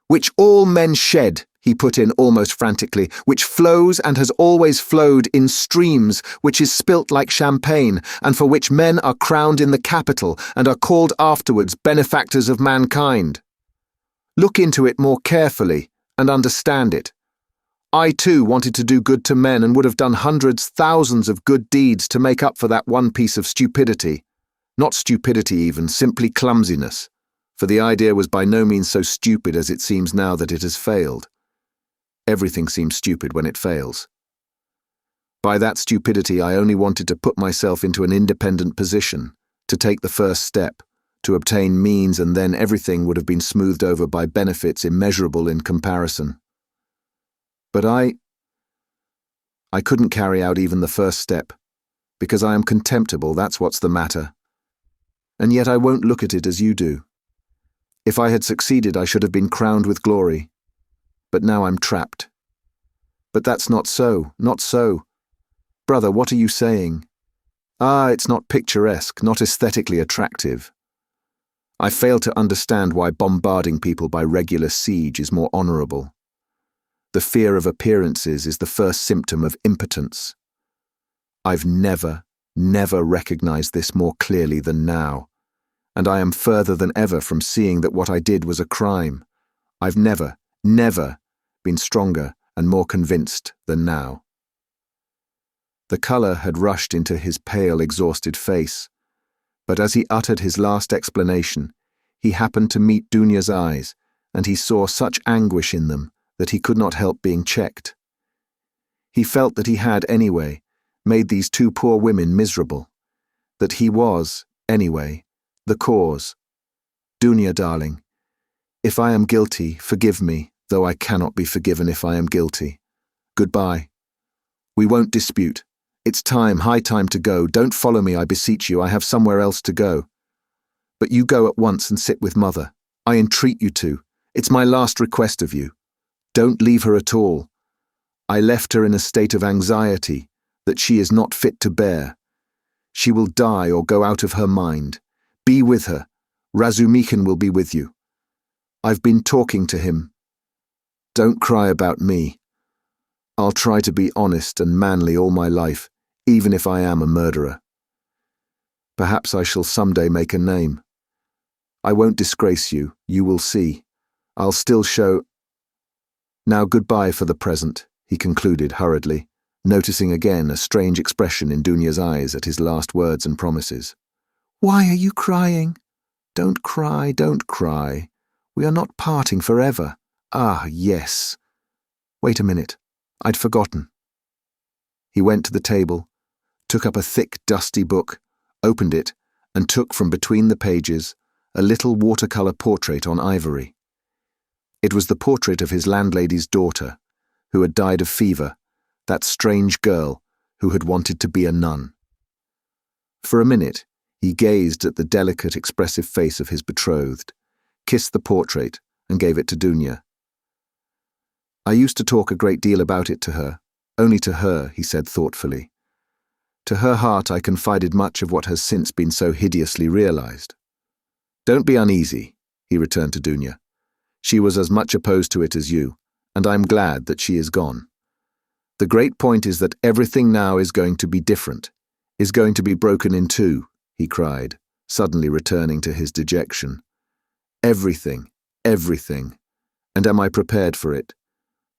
"Which all men shed," he put in almost frantically, which flows and has always flowed in streams, which is spilt like champagne, and for which men are crowned in the capital and are called afterwards benefactors of mankind. Look into it more carefully and understand it. I too wanted to do good to men and would have done hundreds, thousands of good deeds to make up for that one piece of stupidity. Not stupidity even, simply clumsiness, for the idea was by no means so stupid as it seems now that it has failed. Everything seems stupid when it fails. By that stupidity, I only wanted to put myself into an independent position, to take the first step, to obtain means, and then everything would have been smoothed over by benefits immeasurable in comparison. But I couldn't carry out even the first step, because I am contemptible, that's what's the matter. And yet I won't look at it as you do. If I had succeeded, I should have been crowned with glory. But now I'm trapped. But that's not so, not so. Brother, what are you saying? It's not picturesque, not aesthetically attractive. I fail to understand why bombarding people by regular siege is more honourable. The fear of appearances is the first symptom of impotence. I've never recognised this more clearly than now, and I am further than ever from seeing that what I did was a crime. I've never been stronger and more convinced than now. The colour had rushed into his pale, exhausted face, but as he uttered his last explanation, he happened to meet Dunya's eyes, and he saw such anguish in them that he could not help being checked. He felt that he had, anyway, made these two poor women miserable, that he was, anyway, the cause. Dunya, darling, if I am guilty, forgive me, though I cannot be forgiven if I am guilty. Goodbye. We won't dispute. It's time, high time to go. Don't follow me, I beseech you. I have somewhere else to go. But you go at once and sit with Mother. I entreat you to. It's my last request of you. Don't leave her at all. I left her in a state of anxiety that she is not fit to bear. She will die or go out of her mind. Be with her. Razumikin will be with you. I've been talking to him. Don't cry about me. I'll try to be honest and manly all my life, even if I am a murderer. Perhaps I shall someday make a name. I won't disgrace you, you will see. I'll still show... Now goodbye for the present, he concluded hurriedly, noticing again a strange expression in Dunya's eyes at his last words and promises. Why are you crying? Don't cry, don't cry. We are not parting forever. Ah, yes. Wait a minute. I'd forgotten. He went to the table, took up a thick, dusty book, opened it, and took from between the pages a little watercolour portrait on ivory. It was the portrait of his landlady's daughter, who had died of fever, that strange girl who had wanted to be a nun. For a minute, he gazed at the delicate, expressive face of his betrothed, kissed the portrait, and gave it to Dunya. I used to talk a great deal about it to her, only to her, he said thoughtfully. To her heart I confided much of what has since been so hideously realized. Don't be uneasy, he returned to Dunya. She was as much opposed to it as you, and I'm glad that she is gone. The great point is that everything now is going to be different, is going to be broken in two, he cried, suddenly returning to his dejection. Everything, everything. And am I prepared for it?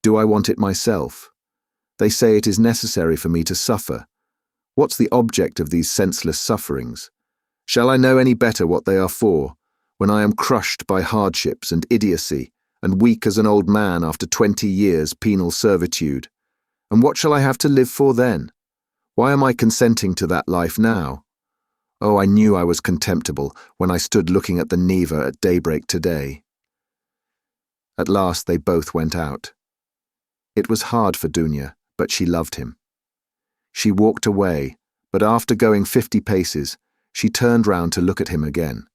Do I want it myself? They say it is necessary for me to suffer. What's the object of these senseless sufferings? Shall I know any better what they are for, when I am crushed by hardships and idiocy, and weak as an old man after 20 years' penal servitude? And what shall I have to live for then? Why am I consenting to that life now? Oh, I knew I was contemptible when I stood looking at the Neva at daybreak today. At last they both went out. It was hard for Dunya, but she loved him. She walked away, but after going 50 paces, she turned round to look at him again.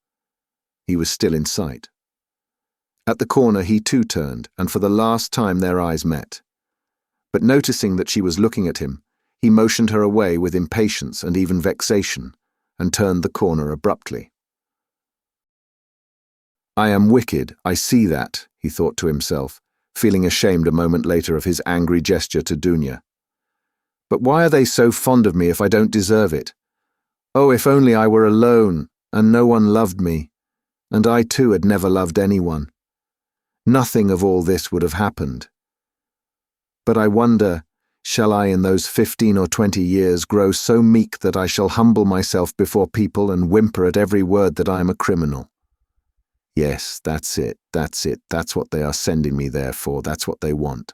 He was still in sight. At the corner he too turned, and for the last time their eyes met. But noticing that she was looking at him, he motioned her away with impatience and even vexation, and turned the corner abruptly. I am wicked, I see that, he thought to himself, feeling ashamed a moment later of his angry gesture to Dunya. But why are they so fond of me if I don't deserve it? Oh, if only I were alone, and no one loved me, and I too had never loved anyone. Nothing of all this would have happened. But I wonder, shall I in those 15 or 20 years grow so meek that I shall humble myself before people and whimper at every word that I am a criminal? Yes, that's it, that's what they are sending me there for, that's what they want.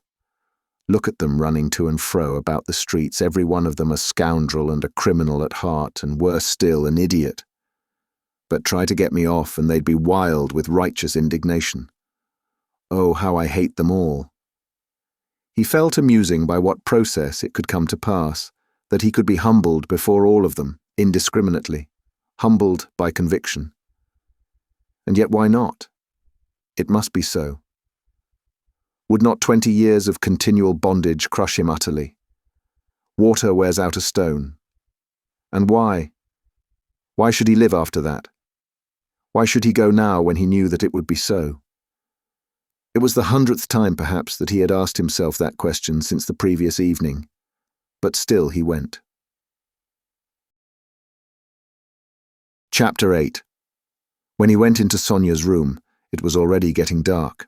Look at them running to and fro about the streets, every one of them a scoundrel and a criminal at heart, and worse still, an idiot. But try to get me off and they'd be wild with righteous indignation. Oh, how I hate them all. He fell to musing by what process it could come to pass, that he could be humbled before all of them, indiscriminately, humbled by conviction. And yet why not? It must be so. Would not 20 years of continual bondage crush him utterly? Water wears out a stone. And why? Why should he live after that? Why should he go now when he knew that it would be so? It was the 100th time, perhaps, that he had asked himself that question since the previous evening, but still he went. Chapter 8. When he went into Sonia's room, it was already getting dark.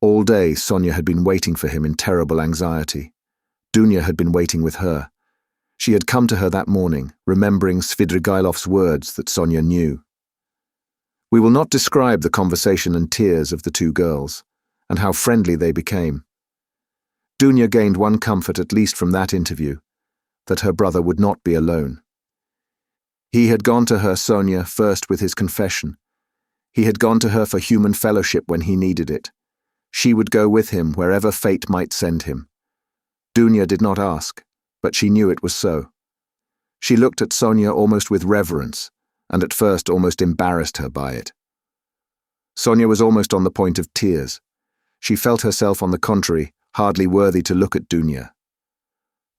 All day Sonia had been waiting for him in terrible anxiety. Dunya had been waiting with her. She had come to her that morning, remembering Svidrigailov's words that Sonia knew. We will not describe the conversation and tears of the two girls, and how friendly they became. Dunya gained one comfort at least from that interview, that her brother would not be alone. He had gone to her, Sonia, first with his confession. He had gone to her for human fellowship when he needed it. She would go with him wherever fate might send him. Dunya did not ask, but she knew it was so. She looked at Sonia almost with reverence, and at first almost embarrassed her by it. Sonia was almost on the point of tears. She felt herself, on the contrary, hardly worthy to look at Dunya.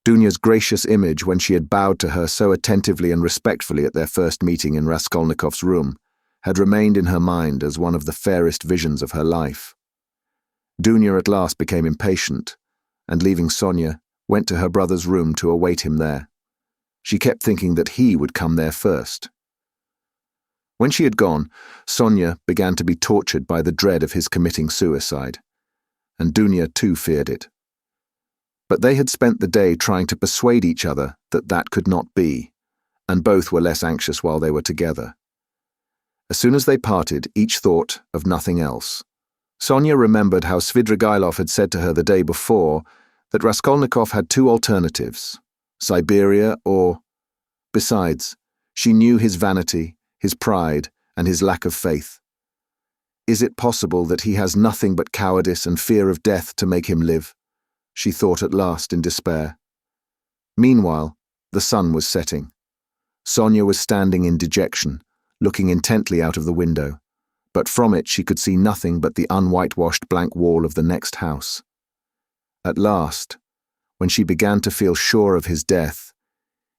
Dunya's gracious image when she had bowed to her so attentively and respectfully at their first meeting in Raskolnikov's room had remained in her mind as one of the fairest visions of her life. Dunya at last became impatient, and leaving Sonia, went to her brother's room to await him there. She kept thinking that he would come there first. When she had gone, Sonia began to be tortured by the dread of his committing suicide, and Dunya too feared it. But they had spent the day trying to persuade each other that that could not be, and both were less anxious while they were together. As soon as they parted, each thought of nothing else. Sonia remembered how Svidrigailov had said to her the day before that Raskolnikov had two alternatives, Siberia or... Besides, she knew his vanity, his pride, and his lack of faith. Is it possible that he has nothing but cowardice and fear of death to make him live? She thought at last in despair. Meanwhile, the sun was setting. Sonia was standing in dejection, looking intently out of the window, but from it she could see nothing but the unwhitewashed blank wall of the next house. At last, when she began to feel sure of his death,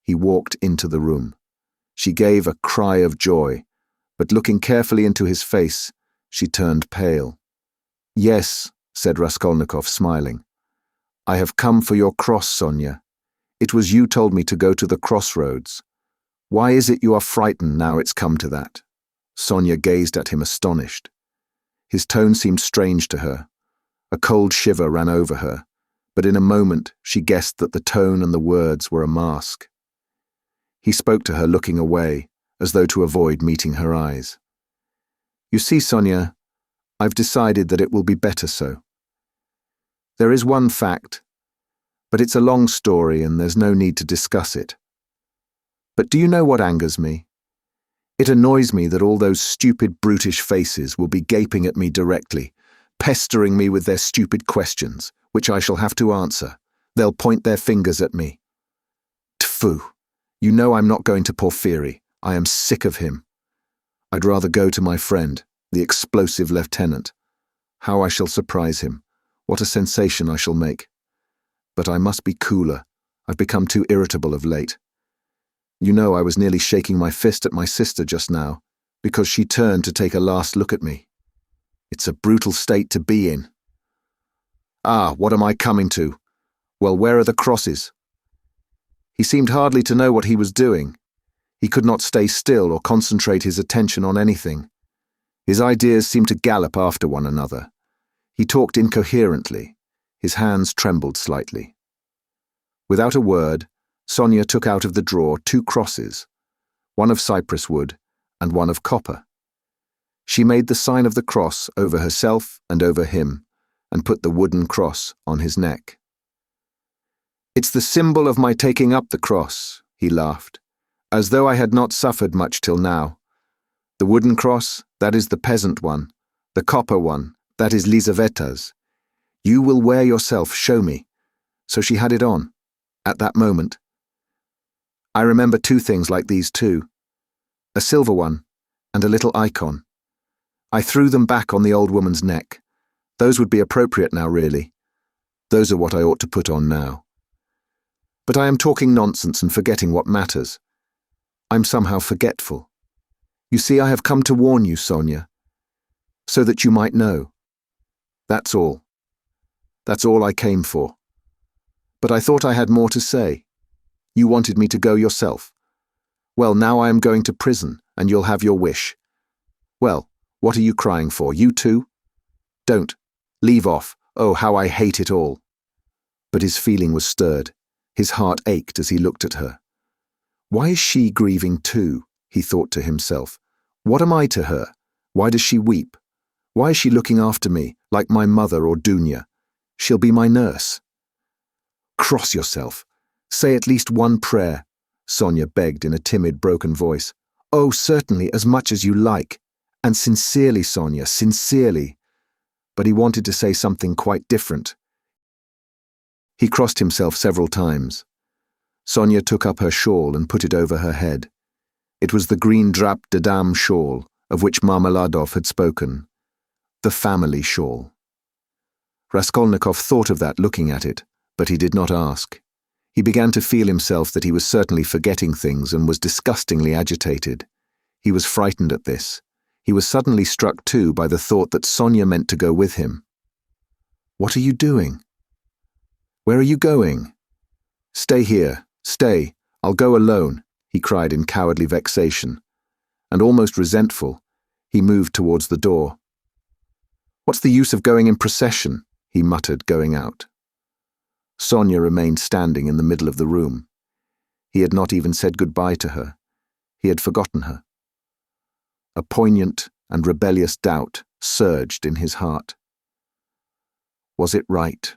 he walked into the room. She gave a cry of joy, but looking carefully into his face, she turned pale. "Yes," said Raskolnikov, smiling. "I have come for your cross, Sonia. It was you told me to go to the crossroads. Why is it you are frightened now it's come to that?" Sonia gazed at him astonished. His tone seemed strange to her. A cold shiver ran over her, but in a moment she guessed that the tone and the words were a mask. He spoke to her looking away, as though to avoid meeting her eyes. "You see, Sonia, I've decided that it will be better so. There is one fact, but it's a long story and there's no need to discuss it. But do you know what angers me? It annoys me that all those stupid, brutish faces will be gaping at me directly, pestering me with their stupid questions, which I shall have to answer. They'll point their fingers at me. Tfu! You know I'm not going to Porfiry. I am sick of him. I'd rather go to my friend, the explosive lieutenant. How I shall surprise him. What a sensation I shall make. But I must be cooler. I've become too irritable of late. You know I was nearly shaking my fist at my sister just now, because she turned to take a last look at me. It's a brutal state to be in. Ah, what am I coming to? Well, where are the crosses? He seemed hardly to know what he was doing. He could not stay still or concentrate his attention on anything. His ideas seemed to gallop after one another. He talked incoherently. His hands trembled slightly. Without a word, Sonia took out of the drawer 2 crosses, one of cypress wood and one of copper. She made the sign of the cross over herself and over him, and put the wooden cross on his neck. "It's the symbol of my taking up the cross," he laughed, "as though I had not suffered much till now. The wooden cross, that is the peasant one. The copper one, that is Lizaveta's. You will wear yourself, show me." So she had it on, at that moment. I remember 2 things like these too. A silver one, and a little icon. I threw them back on the old woman's neck. Those would be appropriate now, really. Those are what I ought to put on now. But I am talking nonsense and forgetting what matters. I'm somehow forgetful. You see, I have come to warn you, Sonia, so that you might know. That's all. That's all I came for. But I thought I had more to say. You wanted me to go yourself. Well, now I am going to prison, and you'll have your wish. Well, what are you crying for? You too? Don't. Leave off. Oh, how I hate it all. But his feeling was stirred. His heart ached as he looked at her. Why is she grieving too? He thought to himself. What am I to her? Why does she weep? Why is she looking after me, like my mother or Dunya? She'll be my nurse. Cross yourself. Say at least one prayer, Sonia begged in a timid, broken voice. Oh, certainly, as much as you like. And sincerely, Sonia, sincerely. But he wanted to say something quite different. He crossed himself several times. Sonia took up her shawl and put it over her head. It was the green drap de dame shawl of which Marmeladov had spoken. The family shawl. Raskolnikov thought of that looking at it, but he did not ask. He began to feel himself that he was certainly forgetting things and was disgustingly agitated. He was frightened at this. He was suddenly struck too by the thought that Sonia meant to go with him. What are you doing? Where are you going? Stay here, stay, I'll go alone, he cried in cowardly vexation, and almost resentful, he moved towards the door. What's the use of going in procession? He muttered, going out. Sonia remained standing in the middle of the room. He had not even said goodbye to her. He had forgotten her. A poignant and rebellious doubt surged in his heart. Was it right,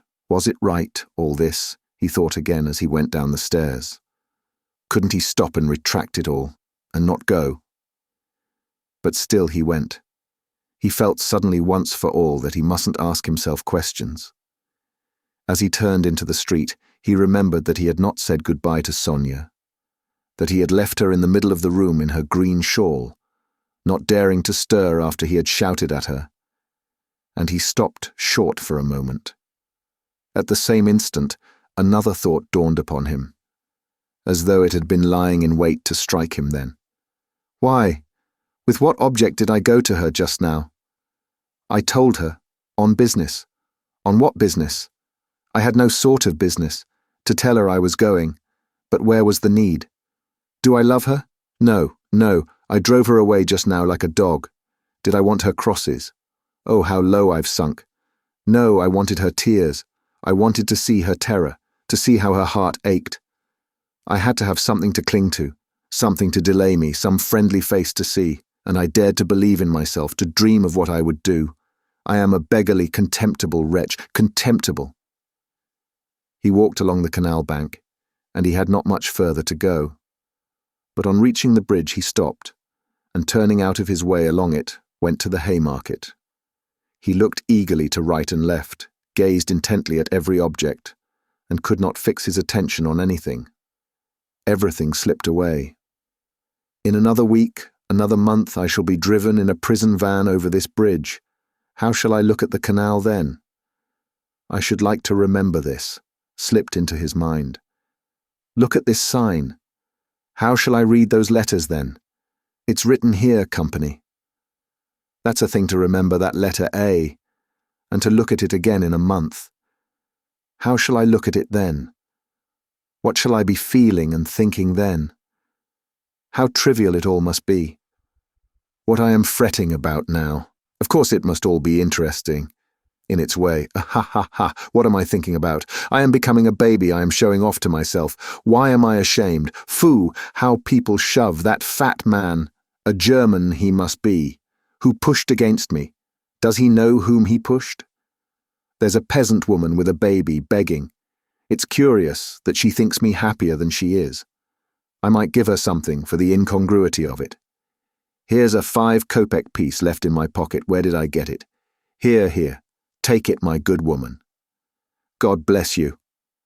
all this? He thought again as he went down the stairs. Couldn't he stop and retract it all, and not go? But still he went. He felt suddenly once for all that he mustn't ask himself questions. As he turned into the street, he remembered that he had not said goodbye to Sonia, that he had left her in the middle of the room in her green shawl, not daring to stir after he had shouted at her, and he stopped short for a moment. At the same instant, another thought dawned upon him, as though it had been lying in wait to strike him then. Why? With what object did I go to her just now? I told her, on business. On what business? I had no sort of business, to tell her I was going, but where was the need? Do I love her? No, I drove her away just now like a dog. Did I want her crosses? Oh, how low I've sunk. No, I wanted her tears. I wanted to see her terror, to see how her heart ached. I had to have something to cling to, something to delay me, some friendly face to see, and I dared to believe in myself, to dream of what I would do. I am a beggarly, contemptible wretch, contemptible. He walked along the canal bank, and he had not much further to go. But on reaching the bridge he stopped, and turning out of his way along it, went to the Haymarket. He looked eagerly to right and left, gazed intently at every object, and could not fix his attention on anything. Everything slipped away. In another week, another month, I shall be driven in a prison van over this bridge. How shall I look at the canal then? I should like to remember this, slipped into his mind. Look at this sign. How shall I read those letters then? It's written here, company. That's a thing to remember, that letter A, and to look at it again in a month, How shall I look at it then? What shall I be feeling and thinking then? How trivial it all must be. What I am fretting about now. Of course it must all be interesting. In its way. Ha ha ha, what am I thinking about? I am becoming a baby, I am showing off to myself. Why am I ashamed? Phoo, how people shove that fat man, a German he must be, who pushed against me. Does he know whom he pushed? There's a peasant woman with a baby begging. It's curious that she thinks me happier than she is. I might give her something for the incongruity of it. Here's a 5-kopeck piece left in my pocket. Where did I get it? Here. Take it, my good woman. God bless you,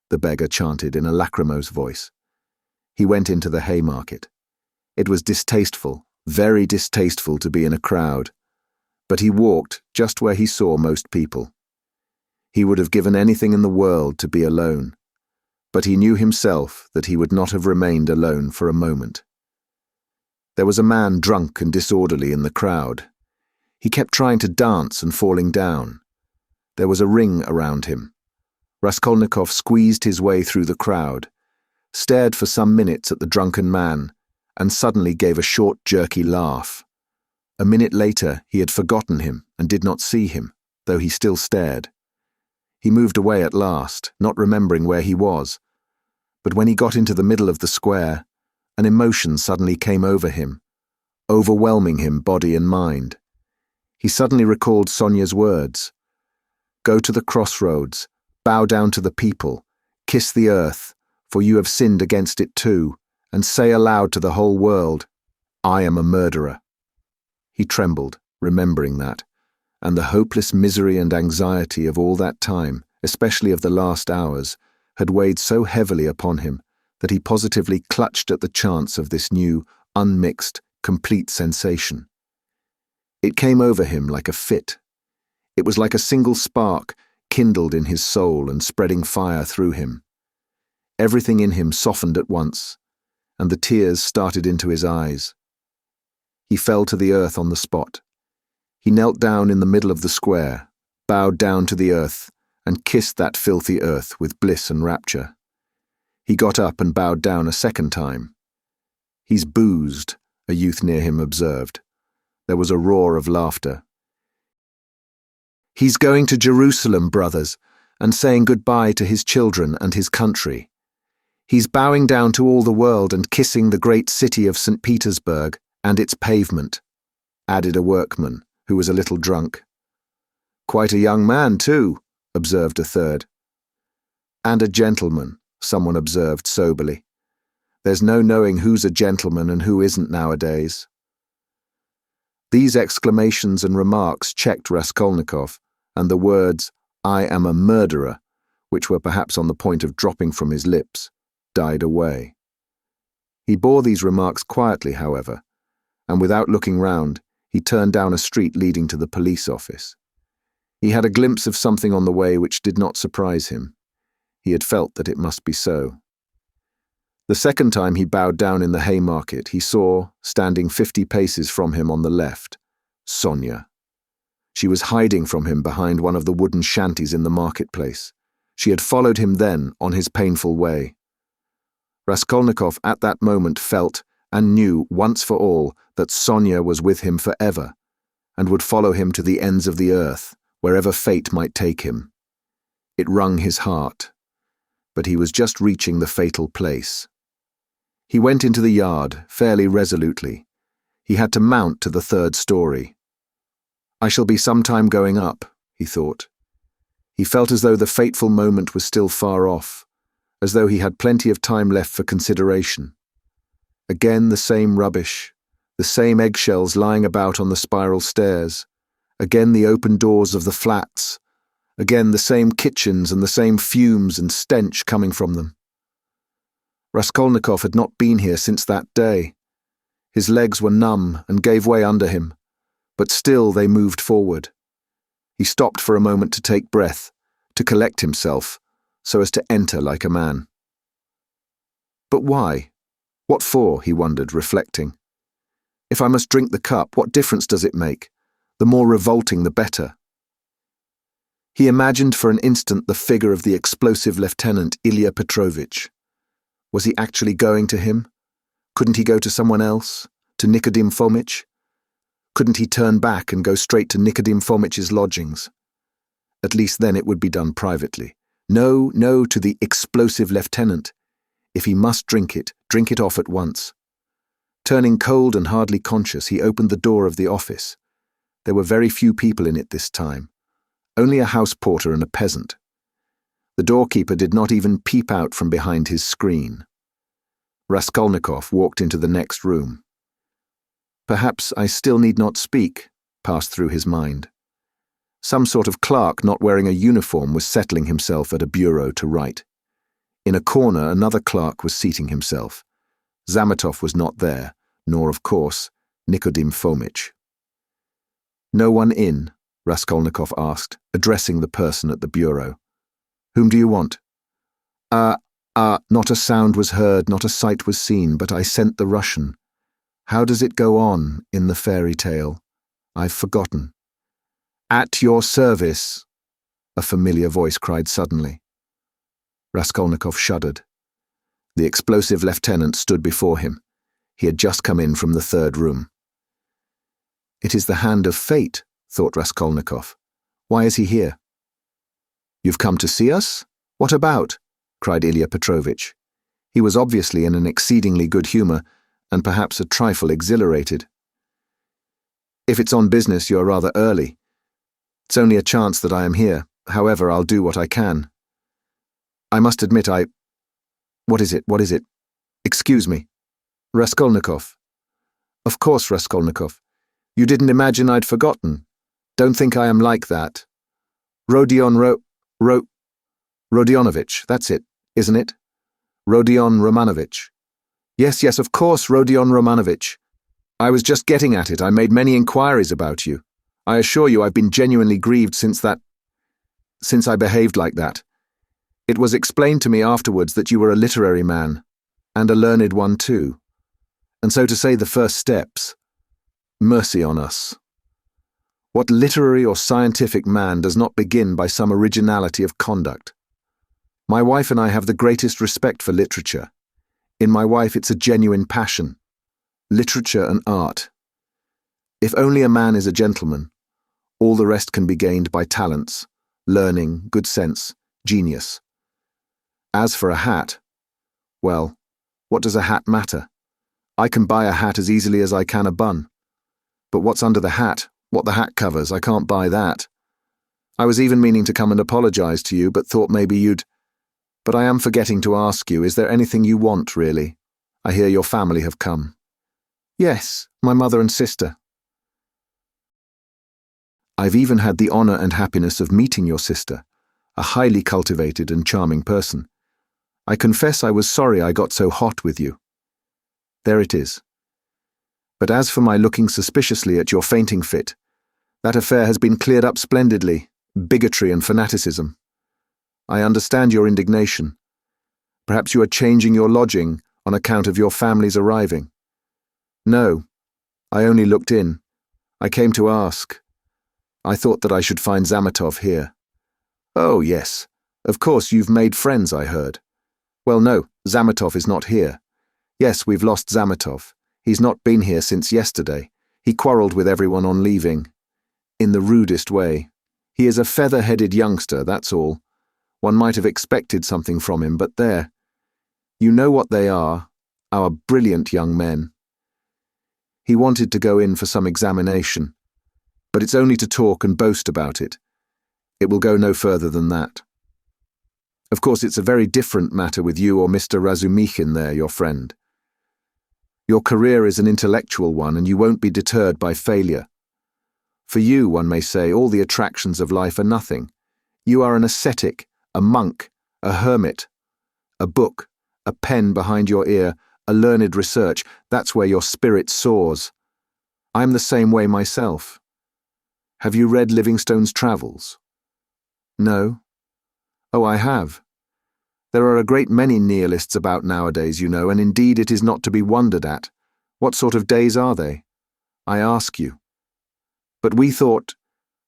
the beggar chanted in a lachrymose voice. He went into the Haymarket. It was distasteful, very distasteful to be in a crowd, but he walked just where he saw most people. He would have given anything in the world to be alone, but he knew himself that he would not have remained alone for a moment. There was a man drunk and disorderly in the crowd. He kept trying to dance and falling down. There was a ring around him. Raskolnikov squeezed his way through the crowd, stared for some minutes at the drunken man, and suddenly gave a short, jerky laugh. A minute later, he had forgotten him and did not see him, though he still stared. He moved away at last, not remembering where he was. But when he got into the middle of the square, an emotion suddenly came over him, overwhelming him body and mind. He suddenly recalled Sonia's words. Go to the crossroads, bow down to the people, kiss the earth, for you have sinned against it too, and say aloud to the whole world, I am a murderer. He trembled, remembering that, and the hopeless misery and anxiety of all that time, especially of the last hours, had weighed so heavily upon him that he positively clutched at the chance of this new, unmixed, complete sensation. It came over him like a fit. It was like a single spark kindled in his soul and spreading fire through him. Everything in him softened at once, and the tears started into his eyes. He fell to the earth on the spot. He knelt down in the middle of the square, bowed down to the earth, and kissed that filthy earth with bliss and rapture. He got up and bowed down a second time. He's boozed, a youth near him observed. There was a roar of laughter. He's going to Jerusalem, brothers, and saying goodbye to his children and his country. He's bowing down to all the world and kissing the great city of St. Petersburg and its pavement, added a workman who was a little drunk. Quite a young man, too, observed a third. And a gentleman, someone observed soberly. There's no knowing who's a gentleman and who isn't nowadays. These exclamations and remarks checked Raskolnikov, and the words, I am a murderer, which were perhaps on the point of dropping from his lips, died away. He bore these remarks quietly, however, and without looking round, he turned down a street leading to the police office. He had a glimpse of something on the way which did not surprise him. He had felt that it must be so. The second time he bowed down in the Haymarket, he saw, standing 50 paces from him on the left, Sonia. She was hiding from him behind one of the wooden shanties in the marketplace. She had followed him then on his painful way. Raskolnikov at that moment felt and knew once for all that Sonia was with him forever and would follow him to the ends of the earth, wherever fate might take him. It wrung his heart, but he was just reaching the fatal place. He went into the yard fairly resolutely. He had to mount to the 3rd story. I shall be some time going up, he thought. He felt as though the fateful moment was still far off, as though he had plenty of time left for consideration. Again the same rubbish, the same eggshells lying about on the spiral stairs, again the open doors of the flats, again the same kitchens and the same fumes and stench coming from them. Raskolnikov had not been here since that day. His legs were numb and gave way under him, but still they moved forward. He stopped for a moment to take breath, to collect himself, so as to enter like a man. But why? What for, he wondered, reflecting. If I must drink the cup, what difference does it make? The more revolting, the better. He imagined for an instant the figure of the explosive Lieutenant Ilya Petrovich. Was he actually going to him? Couldn't he go to someone else? To Nikodim Fomitch? Couldn't he turn back and go straight to Nikodim Fomitch's lodgings? At least then it would be done privately. No, no, to the explosive lieutenant. If he must drink it off at once. Turning cold and hardly conscious, he opened the door of the office. There were very few people in it this time. Only a house porter and a peasant. The doorkeeper did not even peep out from behind his screen. Raskolnikov walked into the next room. Perhaps I still need not speak, passed through his mind. Some sort of clerk not wearing a uniform was settling himself at a bureau to write. In a corner, another clerk was seating himself. Zametov was not there, nor, of course, Nikodim Fomitch. "No one in?" Raskolnikov asked, addressing the person at the bureau. "Whom do you want?" Not a sound was heard, not a sight was seen, but I sent the Russian. How does it go on in the fairy tale? I've forgotten." "At your service," a familiar voice cried suddenly. Raskolnikov shuddered. The explosive lieutenant stood before him. He had just come in from the third room. "It is the hand of fate," thought Raskolnikov. "Why is he here?" "You've come to see us? What about?" cried Ilya Petrovich. He was obviously in an exceedingly good humor, and perhaps a trifle exhilarated. "If it's on business, you're rather early. It's only a chance that I am here. However, I'll do what I can. I must admit What is it? Excuse me. Raskolnikov." "Of course, Raskolnikov. You didn't imagine I'd forgotten. Don't think I am like that. Rodion Rodionovich, that's it, isn't it? Rodion Romanovich." Yes, of course, Rodion Romanovich. I was just getting at it. I made many inquiries about you. I assure you I've been genuinely grieved since I behaved like that. It was explained to me afterwards that you were a literary man, and a learned one too. And so to say the first steps, mercy on us. What literary or scientific man does not begin by some originality of conduct? My wife and I have the greatest respect for literature. In my wife it's a genuine passion. Literature and art. If only a man is a gentleman, all the rest can be gained by talents, learning, good sense, genius. As for a hat, well, what does a hat matter? I can buy a hat as easily as I can a bun. But what's under the hat, what the hat covers, I can't buy that. I was even meaning to come and apologize to you, but thought maybe you'd... But I am forgetting to ask you, is there anything you want, really? I hear your family have come." "Yes, my mother and sister." "I've even had the honor and happiness of meeting your sister, a highly cultivated and charming person. I confess I was sorry I got so hot with you. There it is. But as for my looking suspiciously at your fainting fit, that affair has been cleared up splendidly, bigotry and fanaticism. I understand your indignation. Perhaps you are changing your lodging on account of your family's arriving. No, I only looked in. I came to ask. I thought that I should find Zametov here." "Oh, yes. Of course you've made friends, I heard." "Well, no, Zametov is not here. Yes, we've lost Zametov. He's not been here since yesterday. He quarrelled with everyone on leaving. In the rudest way. He is a feather-headed youngster, that's all. One might have expected something from him, but there. You know what they are, our brilliant young men. He wanted to go in for some examination, but it's only to talk and boast about it. It will go no further than that. Of course, it's a very different matter with you or Mr. Razumikhin there, your friend. Your career is an intellectual one, and you won't be deterred by failure. For you, one may say, all the attractions of life are nothing. You are an ascetic, a monk, a hermit. A book, a pen behind your ear, a learned research, that's where your spirit soars. I'm the same way myself. Have you read Livingstone's Travels? No? Oh, I have. There are a great many nihilists about nowadays, you know, and indeed it is not to be wondered at. What sort of days are they? I ask you. But we thought...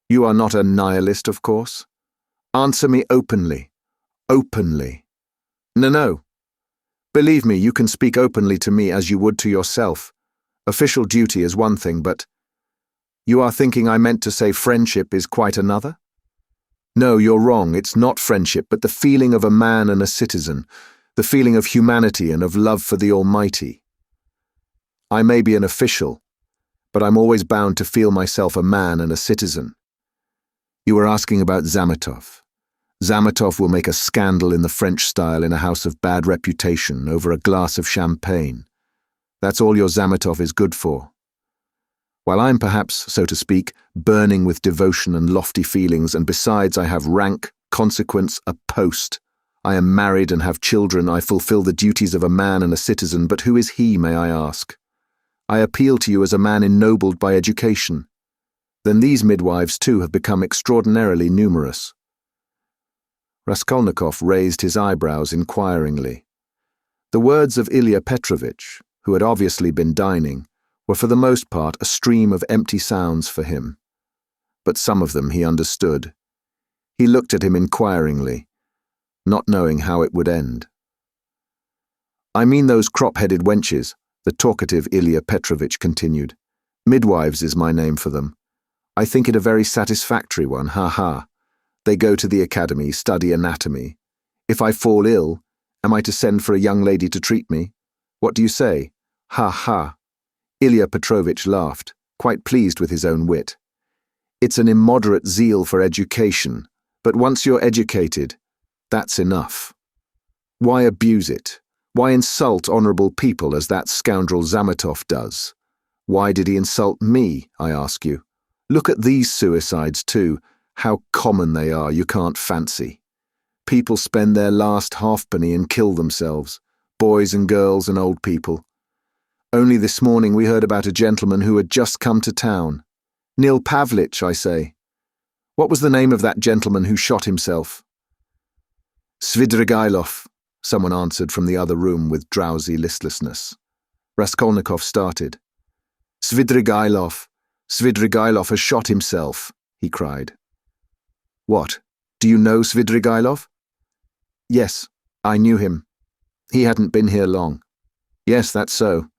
You are not a nihilist, of course? Answer me openly. Openly. No. Believe me, you can speak openly to me as you would to yourself. Official duty is one thing, but you are thinking I meant to say friendship is quite another? No, you're wrong. It's not friendship, but the feeling of a man and a citizen, the feeling of humanity and of love for the Almighty. I may be an official, but I'm always bound to feel myself a man and a citizen. You were asking about Zametov. Zametov will make a scandal in the French style in a house of bad reputation over a glass of champagne. That's all your Zametov is good for. While I'm perhaps, so to speak, burning with devotion and lofty feelings, and besides I have rank, consequence, a post. I am married and have children, I fulfill the duties of a man and a citizen, but who is he, may I ask? I appeal to you as a man ennobled by education. Then these midwives too have become extraordinarily numerous. Raskolnikov raised his eyebrows inquiringly. The words of Ilya Petrovitch, who had obviously been dining, were for the most part a stream of empty sounds for him. But some of them he understood. He looked at him inquiringly, not knowing how it would end. I mean those crop-headed wenches, the talkative Ilya Petrovitch continued. Midwives is my name for them. I think it a very satisfactory one, ha. They go to the academy, study anatomy. If I fall ill, am I to send for a young lady to treat me? What do you say? Ha. Ilya Petrovitch laughed, quite pleased with his own wit. It's an immoderate zeal for education, but once you're educated, that's enough. Why abuse it? Why insult honourable people as that scoundrel Zametov does? Why did he insult me, I ask you? Look at these suicides too. How common they are, you can't fancy. People spend their last halfpenny and kill themselves, boys and girls and old people. Only this morning we heard about a gentleman who had just come to town. Nil Pavlich, I say. What was the name of that gentleman who shot himself? Svidrigailov, someone answered from the other room with drowsy listlessness. Raskolnikov started. Svidrigailov has shot himself, he cried. What, do you know Svidrigailov? Yes, I knew him. He hadn't been here long. Yes, that's so.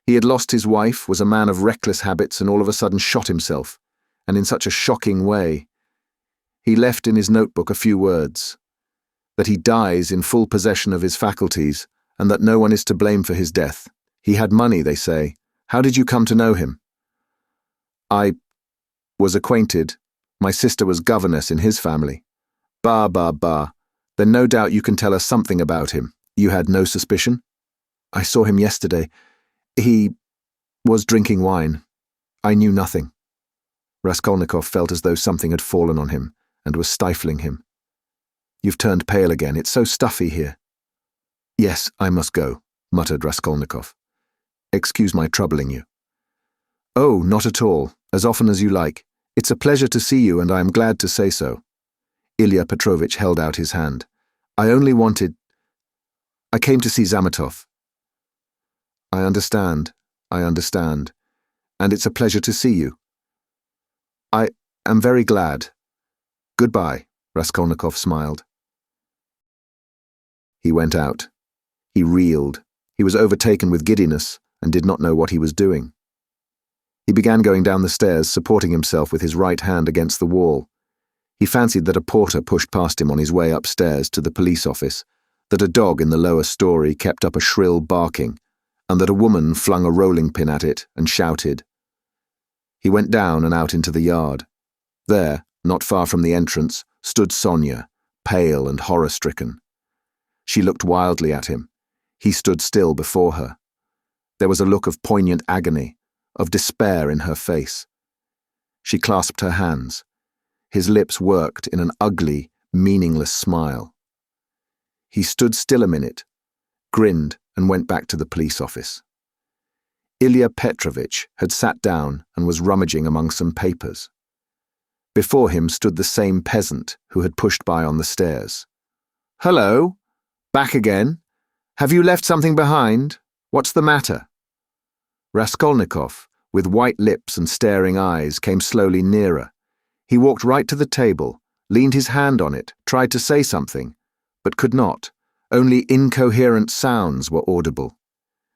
He had lost his wife, was a man of reckless habits, and all of a sudden shot himself, and in such a shocking way. He left in his notebook a few words, that he dies in full possession of his faculties, and that no one is to blame for his death. He had money, they say. How did you come to know him? I was acquainted. My sister was governess in his family. Bah. Then no doubt you can tell us something about him. You had no suspicion? I saw him yesterday. He was drinking wine. I knew nothing. Raskolnikov felt as though something had fallen on him and was stifling him. You've turned pale again. It's so stuffy here. Yes, I must go, muttered Raskolnikov. Excuse my troubling you. Oh, not at all. As often as you like. It's a pleasure to see you, and I am glad to say so. Ilya Petrovitch held out his hand. I came to see Zametov. I understand. And it's a pleasure to see you. I am very glad. Goodbye, Raskolnikov smiled. He went out. He reeled. He was overtaken with giddiness and did not know what he was doing. He began going down the stairs, supporting himself with his right hand against the wall. He fancied that a porter pushed past him on his way upstairs to the police office, that a dog in the lower story kept up a shrill barking, and that a woman flung a rolling pin at it and shouted. He went down and out into the yard. There, not far from the entrance, stood Sonia, pale and horror-stricken. She looked wildly at him. He stood still before her. There was a look of poignant agony, of despair in her face. She clasped her hands. His lips worked in an ugly, meaningless smile. He stood still a minute, grinned, and went back to the police office. Ilya Petrovitch had sat down and was rummaging among some papers. Before him stood the same peasant who had pushed by on the stairs. Hello? Back again? Have you left something behind? What's the matter? Raskolnikov, with white lips and staring eyes, came slowly nearer. He walked right to the table, leaned his hand on it, tried to say something, but could not. Only incoherent sounds were audible.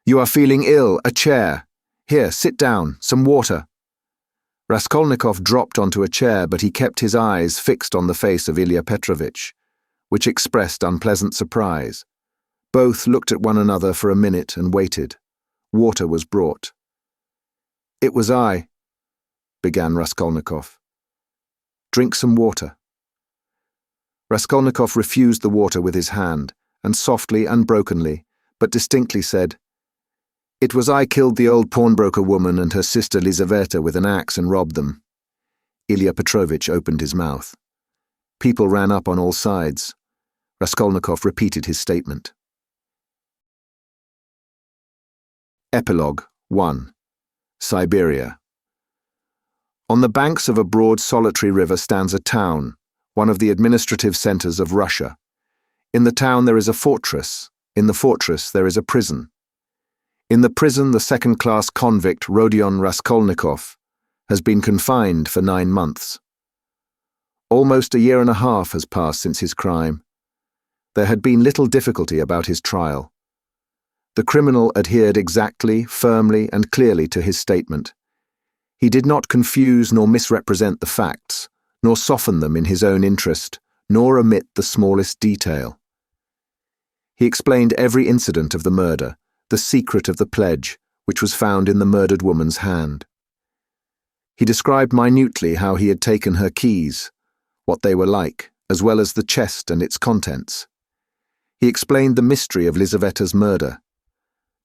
"You are feeling ill, a chair. Here, sit down, some water." Raskolnikov dropped onto a chair, but he kept his eyes fixed on the face of Ilya Petrovitch, which expressed unpleasant surprise. Both looked at one another for a minute and waited. Water was brought. "It was I," began Raskolnikov. "Drink some water." Raskolnikov refused the water with his hand, and softly and brokenly, but distinctly said, "It was I killed the old pawnbroker woman and her sister Lizaveta with an axe and robbed them." Ilya Petrovitch opened his mouth. People ran up on all sides. Raskolnikov repeated his statement. Epilogue 1. Siberia. On the banks of a broad solitary river stands a town, one of the administrative centers of Russia. In the town there is a fortress. In the fortress there is a prison. In the prison the second-class convict Rodion Raskolnikov has been confined for 9 months. Almost a year and a half has passed since his crime. There had been little difficulty about his trial. The criminal adhered exactly, firmly, and clearly to his statement. He did not confuse nor misrepresent the facts, nor soften them in his own interest, nor omit the smallest detail. He explained every incident of the murder, the secret of the pledge, which was found in the murdered woman's hand. He described minutely how he had taken her keys, what they were like, as well as the chest and its contents. He explained the mystery of Lizaveta's murder,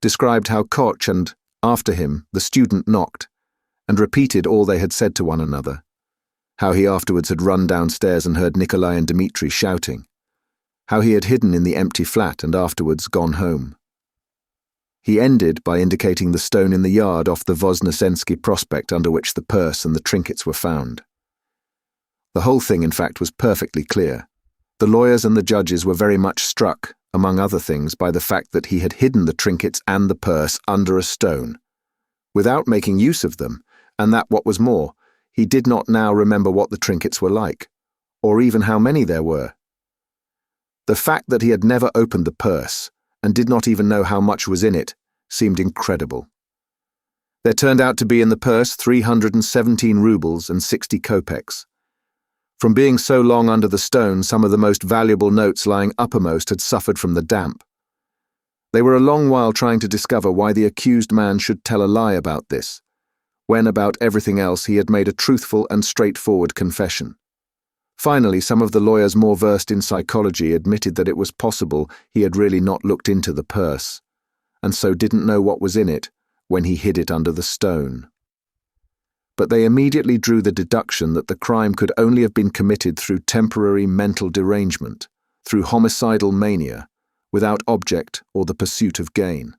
described how Koch and, after him, the student knocked, and repeated all they had said to one another, how he afterwards had run downstairs and heard Nikolai and Dmitri shouting, how he had hidden in the empty flat and afterwards gone home. He ended by indicating the stone in the yard off the Voznesensky prospect under which the purse and the trinkets were found. The whole thing, in fact, was perfectly clear. The lawyers and the judges were very much struck, among other things, by the fact that he had hidden the trinkets and the purse under a stone, without making use of them, and that, what was more, he did not now remember what the trinkets were like, or even how many there were. The fact that he had never opened the purse, and did not even know how much was in it, seemed incredible. There turned out to be in the purse 317 rubles and 60 kopecks. From being so long under the stone, some of the most valuable notes lying uppermost had suffered from the damp. They were a long while trying to discover why the accused man should tell a lie about this, when about everything else he had made a truthful and straightforward confession. Finally, some of the lawyers more versed in psychology admitted that it was possible he had really not looked into the purse, and so didn't know what was in it when he hid it under the stone. But they immediately drew the deduction that the crime could only have been committed through temporary mental derangement, through homicidal mania, without object or the pursuit of gain.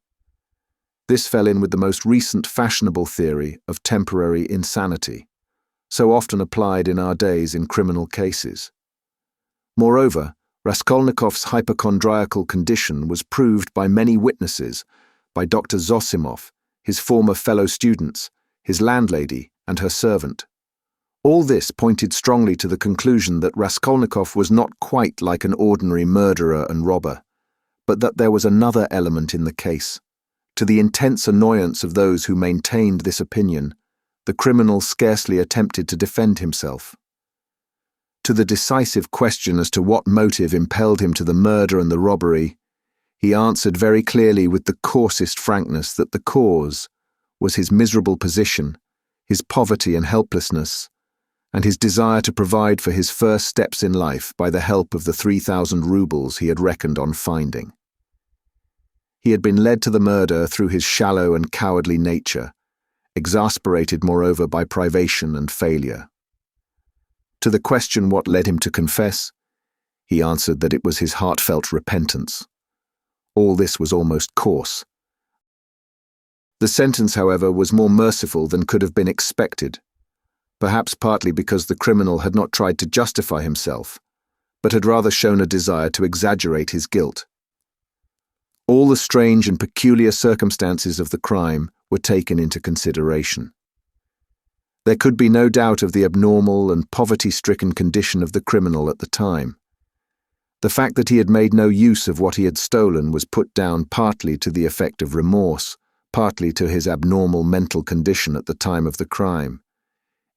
This fell in with the most recent fashionable theory of temporary insanity, so often applied in our days in criminal cases. Moreover, Raskolnikov's hypochondriacal condition was proved by many witnesses, by Dr. Zosimov, his former fellow students, his landlady, and her servant. All this pointed strongly to the conclusion that Raskolnikov was not quite like an ordinary murderer and robber, but that there was another element in the case. To the intense annoyance of those who maintained this opinion, the criminal scarcely attempted to defend himself. To the decisive question as to what motive impelled him to the murder and the robbery, he answered very clearly with the coarsest frankness that the cause was his miserable position, his poverty and helplessness, and his desire to provide for his first steps in life by the help of the 3,000 rubles he had reckoned on finding. He had been led to the murder through his shallow and cowardly nature, exasperated moreover by privation and failure. To the question what led him to confess, he answered that it was his heartfelt repentance. All this was almost coarse. The sentence, however, was more merciful than could have been expected, perhaps partly because the criminal had not tried to justify himself, but had rather shown a desire to exaggerate his guilt. All the strange and peculiar circumstances of the crime were taken into consideration. There could be no doubt of the abnormal and poverty-stricken condition of the criminal at the time. The fact that he had made no use of what he had stolen was put down partly to the effect of remorse, partly to his abnormal mental condition at the time of the crime.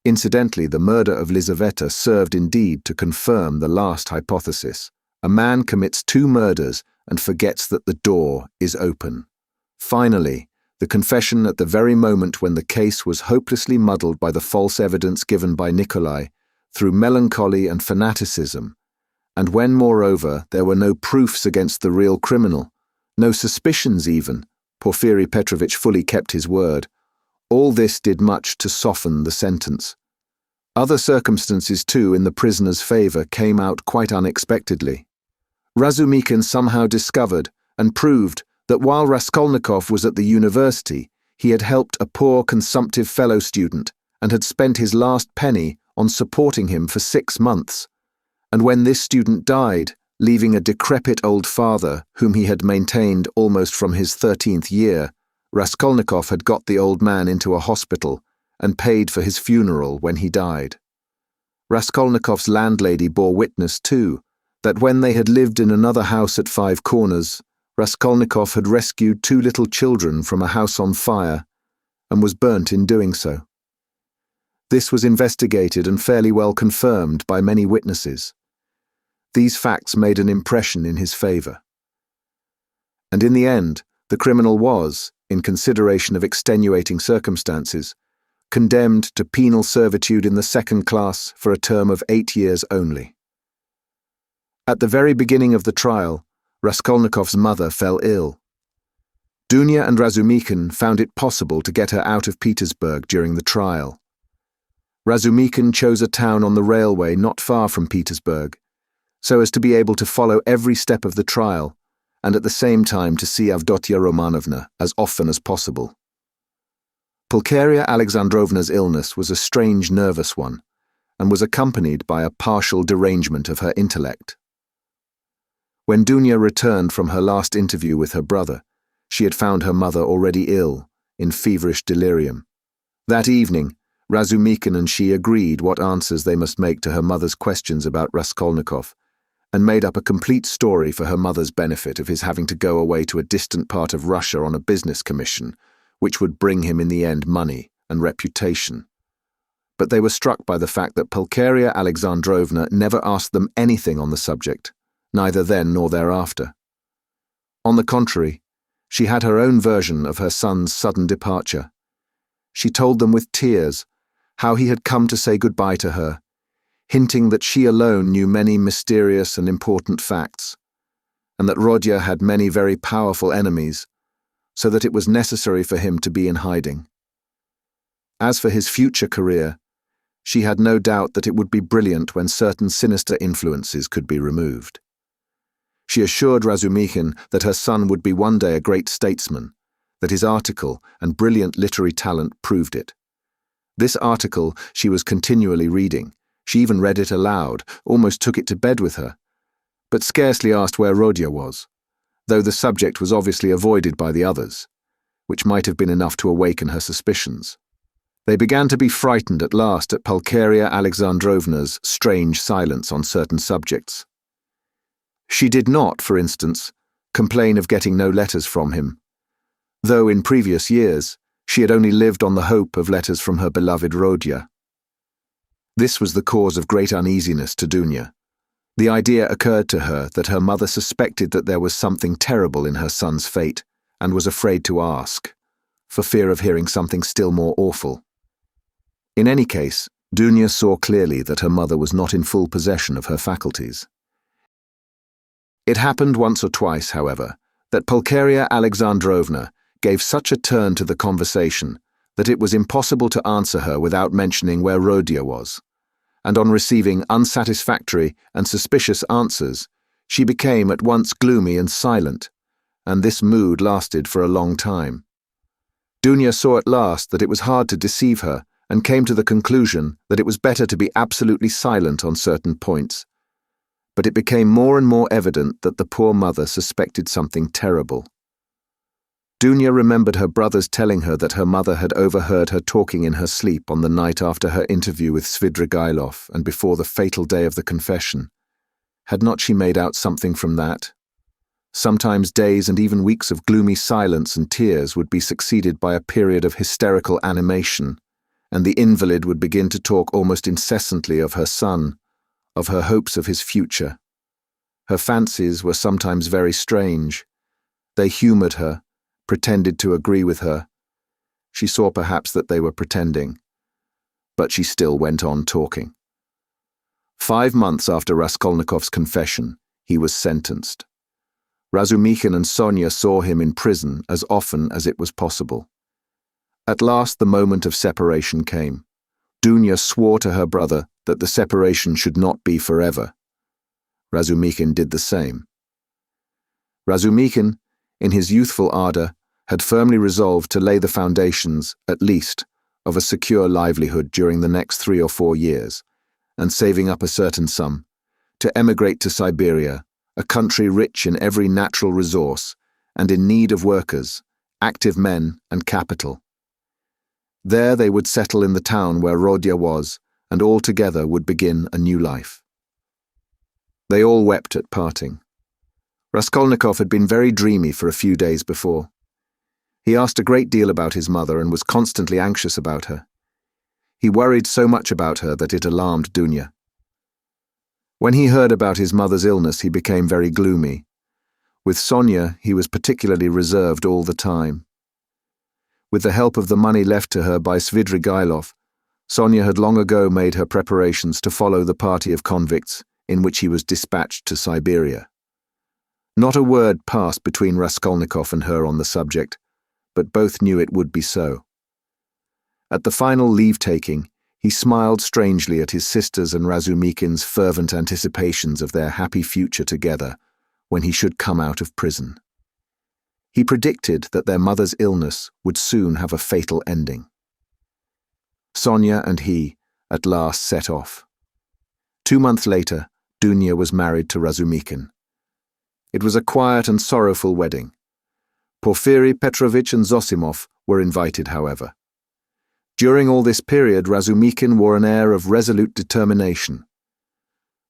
Incidentally, the murder of Lizaveta served indeed to confirm the last hypothesis. A man commits 2 murders and forgets that the door is open. Finally, the confession at the very moment when the case was hopelessly muddled by the false evidence given by Nikolai, through melancholy and fanaticism, and when, moreover, there were no proofs against the real criminal, no suspicions even, Porfiri Petrovitch fully kept his word. All this did much to soften the sentence. Other circumstances, too, in the prisoner's favor came out quite unexpectedly. Razumikin somehow discovered and proved that while Raskolnikov was at the university, he had helped a poor consumptive fellow student and had spent his last penny on supporting him for 6 months. And when this student died, leaving a decrepit old father whom he had maintained almost from his 13th year, Raskolnikov had got the old man into a hospital and paid for his funeral when he died. Raskolnikov's landlady bore witness, too, that when they had lived in another house at 5 Corners, Raskolnikov had rescued 2 little children from a house on fire and was burnt in doing so. This was investigated and fairly well confirmed by many witnesses. These facts made an impression in his favor. And in the end, the criminal was, in consideration of extenuating circumstances, condemned to penal servitude in the 2nd class for a term of 8 years only. At the very beginning of the trial, Raskolnikov's mother fell ill. Dunya and Razumikin found it possible to get her out of Petersburg during the trial. Razumikin chose a town on the railway not far from Petersburg, so as to be able to follow every step of the trial, and at the same time to see Avdotya Romanovna as often as possible. Pulcheria Alexandrovna's illness was a strange nervous one, and was accompanied by a partial derangement of her intellect. When Dunya returned from her last interview with her brother, she had found her mother already ill, in feverish delirium. That evening, Razumikin and she agreed what answers they must make to her mother's questions about Raskolnikov, and made up a complete story for her mother's benefit of his having to go away to a distant part of Russia on a business commission, which would bring him in the end money and reputation. But they were struck by the fact that Pulcheria Alexandrovna never asked them anything on the subject, neither then nor thereafter. On the contrary, she had her own version of her son's sudden departure. She told them with tears how he had come to say goodbye to her, hinting that she alone knew many mysterious and important facts, and that Rodya had many very powerful enemies, so that it was necessary for him to be in hiding. As for his future career, she had no doubt that it would be brilliant when certain sinister influences could be removed. She assured Razumikin that her son would be one day a great statesman, that his article and brilliant literary talent proved it. This article she was continually reading. She even read it aloud, almost took it to bed with her, but scarcely asked where Rodya was, though the subject was obviously avoided by the others, which might have been enough to awaken her suspicions. They began to be frightened at last at Pulcheria Alexandrovna's strange silence on certain subjects. She did not, for instance, complain of getting no letters from him, though in previous years she had only lived on the hope of letters from her beloved Rodya. This was the cause of great uneasiness to Dunya. The idea occurred to her that her mother suspected that there was something terrible in her son's fate, and was afraid to ask, for fear of hearing something still more awful. In any case, Dunya saw clearly that her mother was not in full possession of her faculties. It happened once or twice, however, that Pulcheria Alexandrovna gave such a turn to the conversation that it was impossible to answer her without mentioning where Rodya was, and on receiving unsatisfactory and suspicious answers, she became at once gloomy and silent, and this mood lasted for a long time. Dunya saw at last that it was hard to deceive her, and came to the conclusion that it was better to be absolutely silent on certain points. But it became more and more evident that the poor mother suspected something terrible. Dunya remembered her brothers telling her that her mother had overheard her talking in her sleep on the night after her interview with Svidrigailov and before the fatal day of the confession. Had not she made out something from that? Sometimes days and even weeks of gloomy silence and tears would be succeeded by a period of hysterical animation, and the invalid would begin to talk almost incessantly of her son, of her hopes of his future. Her fancies were sometimes very strange. They humored her, pretended to agree with her. She saw perhaps that they were pretending, but she still went on talking. 5 months after Raskolnikov's confession, he was sentenced. Razumikhin and Sonia saw him in prison as often as it was possible. At last the moment of separation came. Dunya swore to her brother that the separation should not be forever. Razumikhin did the same. Razumikhin, in his youthful ardor, had firmly resolved to lay the foundations, at least, of a secure livelihood during the next 3 or 4 years, and saving up a certain sum, to emigrate to Siberia, a country rich in every natural resource and in need of workers, active men and capital. There they would settle in the town where Rodya was, and all together would begin a new life. They all wept at parting. Raskolnikov had been very dreamy for a few days before. He asked a great deal about his mother and was constantly anxious about her. He worried so much about her that it alarmed Dunya. When he heard about his mother's illness, he became very gloomy. With Sonia, he was particularly reserved all the time. With the help of the money left to her by Svidrigailov, Sonia had long ago made her preparations to follow the party of convicts in which he was dispatched to Siberia. Not a word passed between Raskolnikov and her on the subject, but both knew it would be so. At the final leave-taking, he smiled strangely at his sisters and Razumikhin's fervent anticipations of their happy future together when he should come out of prison. He predicted that their mother's illness would soon have a fatal ending. Sonia and he at last set off. 2 months later, Dunya was married to Razumikhin. It was a quiet and sorrowful wedding. Porfiry Petrovich and Zosimov were invited, however. During all this period, Razumikhin wore an air of resolute determination.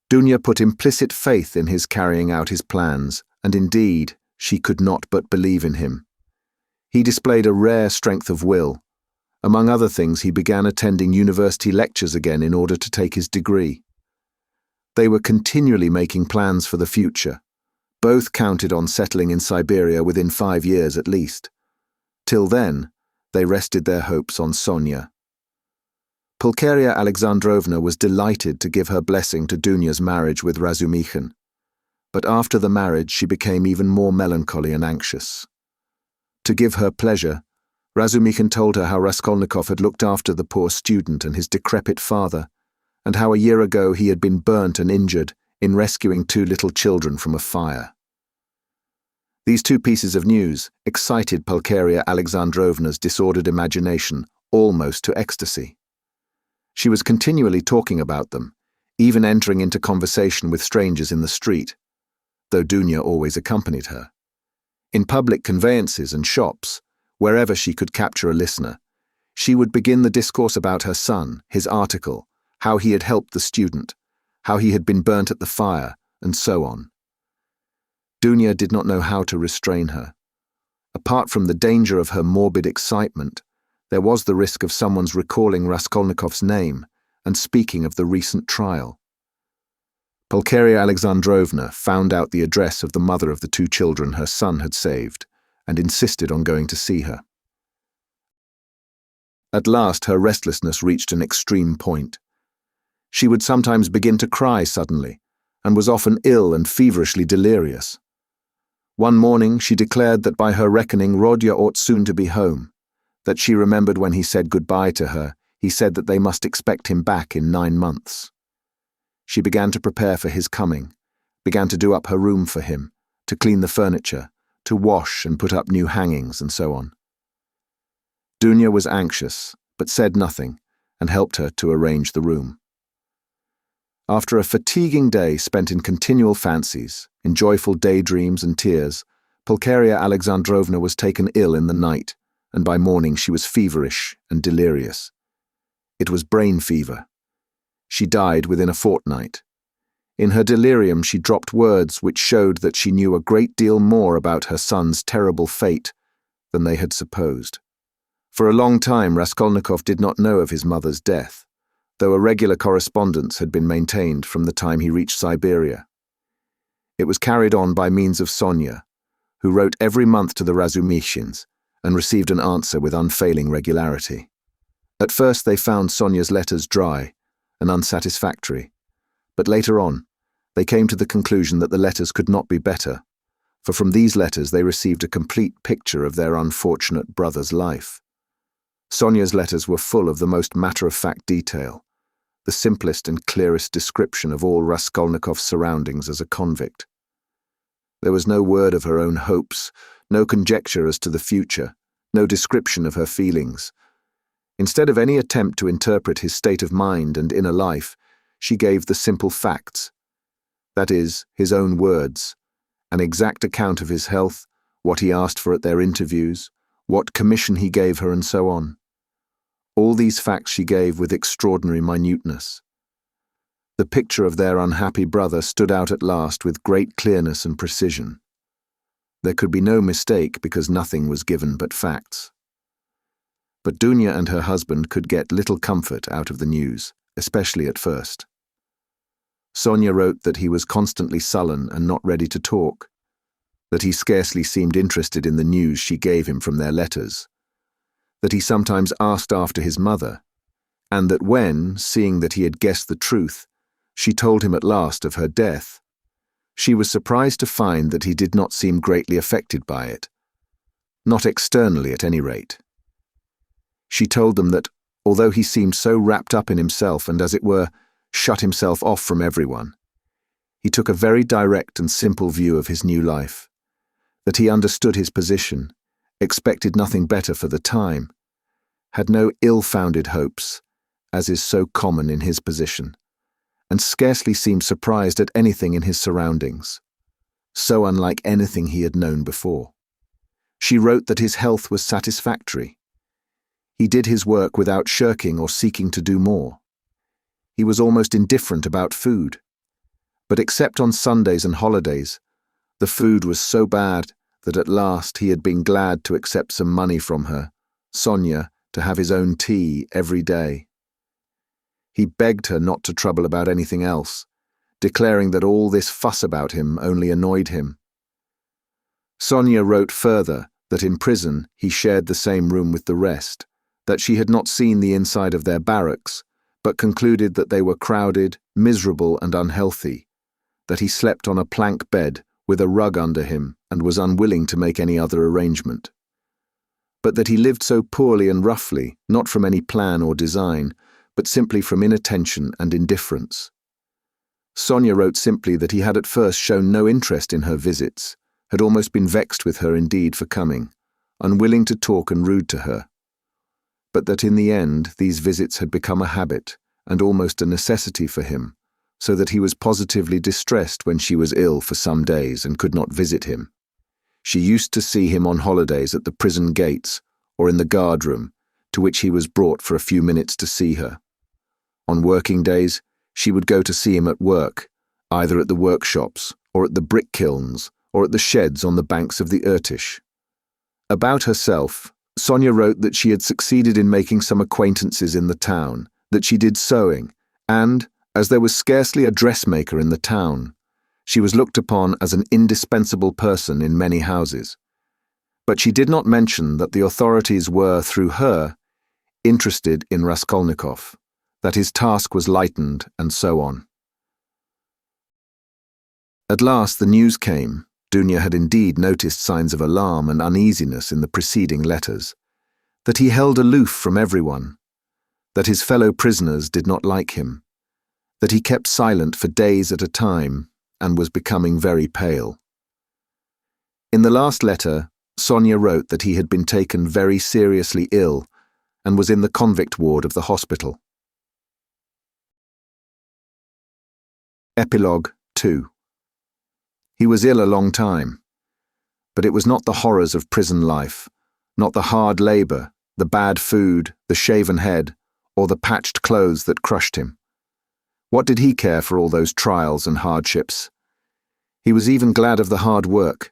Dunya put implicit faith in his carrying out his plans, and indeed, she could not but believe in him. He displayed a rare strength of will. Among other things, he began attending university lectures again in order to take his degree. They were continually making plans for the future. Both counted on settling in Siberia within 5 years at least. Till then, they rested their hopes on Sonia. Pulcheria Alexandrovna was delighted to give her blessing to Dunya's marriage with Razumikhin. But after the marriage she became even more melancholy and anxious. To give her pleasure, Razumikhin told her how Raskolnikov had looked after the poor student and his decrepit father, and how a year ago he had been burnt and injured in rescuing 2 little children from a fire. These 2 pieces of news excited Pulcheria Alexandrovna's disordered imagination almost to ecstasy. She was continually talking about them, even entering into conversation with strangers in the street, though Dunya always accompanied her. In public conveyances and shops, wherever she could capture a listener, she would begin the discourse about her son, his article, how he had helped the student, how he had been burnt at the fire, and so on. Dunya did not know how to restrain her. Apart from the danger of her morbid excitement, there was the risk of someone's recalling Raskolnikov's name and speaking of the recent trial. Pulcheria Alexandrovna found out the address of the mother of the 2 children her son had saved and insisted on going to see her. At last her restlessness reached an extreme point. She would sometimes begin to cry suddenly, and was often ill and feverishly delirious. One morning she declared that by her reckoning Rodya ought soon to be home, that she remembered when he said goodbye to her, he said that they must expect him back in 9 months. She began to prepare for his coming, began to do up her room for him, to clean the furniture, to wash and put up new hangings, and so on. Dunya was anxious, but said nothing, and helped her to arrange the room. After a fatiguing day spent in continual fancies, in joyful daydreams and tears, Pulcheria Alexandrovna was taken ill in the night, and by morning she was feverish and delirious. It was brain fever. She died within a fortnight. In her delirium she dropped words which showed that she knew a great deal more about her son's terrible fate than they had supposed. For a long time Raskolnikov did not know of his mother's death, though a regular correspondence had been maintained from the time he reached Siberia. It was carried on by means of Sonia, who wrote every month to the Razumikhins and received an answer with unfailing regularity. At first they found Sonia's letters dry and unsatisfactory, but later on they came to the conclusion that the letters could not be better, for from these letters they received a complete picture of their unfortunate brother's life. Sonia's letters were full of the most matter-of-fact detail, the simplest and clearest description of all Raskolnikov's surroundings as a convict. There was no word of her own hopes, no conjecture as to the future, no description of her feelings. Instead of any attempt to interpret his state of mind and inner life, she gave the simple facts. That is, his own words, an exact account of his health, what he asked for at their interviews, what commission he gave her, and so on. All these facts she gave with extraordinary minuteness. The picture of their unhappy brother stood out at last with great clearness and precision. There could be no mistake because nothing was given but facts. But Dunya and her husband could get little comfort out of the news, especially at first. Sonia wrote that he was constantly sullen and not ready to talk, that he scarcely seemed interested in the news she gave him from their letters, that he sometimes asked after his mother, and that when, seeing that he had guessed the truth, she told him at last of her death, she was surprised to find that he did not seem greatly affected by it, not externally at any rate. She told them that, although he seemed so wrapped up in himself and, as it were, shut himself off from everyone, he took a very direct and simple view of his new life, that he understood his position, expected nothing better for the time, had no ill-founded hopes, as is so common in his position, and scarcely seemed surprised at anything in his surroundings, so unlike anything he had known before. She wrote that his health was satisfactory. He did his work without shirking or seeking to do more. He was almost indifferent about food, but except on Sundays and holidays, the food was so bad that at last he had been glad to accept some money from her, Sonia, to have his own tea every day. He begged her not to trouble about anything else, declaring that all this fuss about him only annoyed him. Sonia wrote further that in prison he shared the same room with the rest, that she had not seen the inside of their barracks, but concluded that they were crowded, miserable, and unhealthy, that he slept on a plank bed with a rug under him and was unwilling to make any other arrangement, but that he lived so poorly and roughly, not from any plan or design, but simply from inattention and indifference. Sonia wrote simply that he had at first shown no interest in her visits, had almost been vexed with her indeed for coming, unwilling to talk and rude to her, but that in the end these visits had become a habit and almost a necessity for him, so that he was positively distressed when she was ill for some days and could not visit him. She used to see him on holidays at the prison gates or in the guard room, to which he was brought for a few minutes to see her. On working days, she would go to see him at work, either at the workshops or at the brick kilns or at the sheds on the banks of the Irtish. About herself, Sonia wrote that she had succeeded in making some acquaintances in the town, that she did sewing, and, as there was scarcely a dressmaker in the town, she was looked upon as an indispensable person in many houses. But she did not mention that the authorities were, through her, interested in Raskolnikov, that his task was lightened, and so on. At last the news came. Dunya had indeed noticed signs of alarm and uneasiness in the preceding letters, that he held aloof from everyone, that his fellow prisoners did not like him, that he kept silent for days at a time and was becoming very pale. In the last letter, Sonia wrote that he had been taken very seriously ill and was in the convict ward of the hospital. Epilogue 2. He was ill a long time. But it was not the horrors of prison life, not the hard labor, the bad food, the shaven head, or the patched clothes that crushed him. What did he care for all those trials and hardships? He was even glad of the hard work.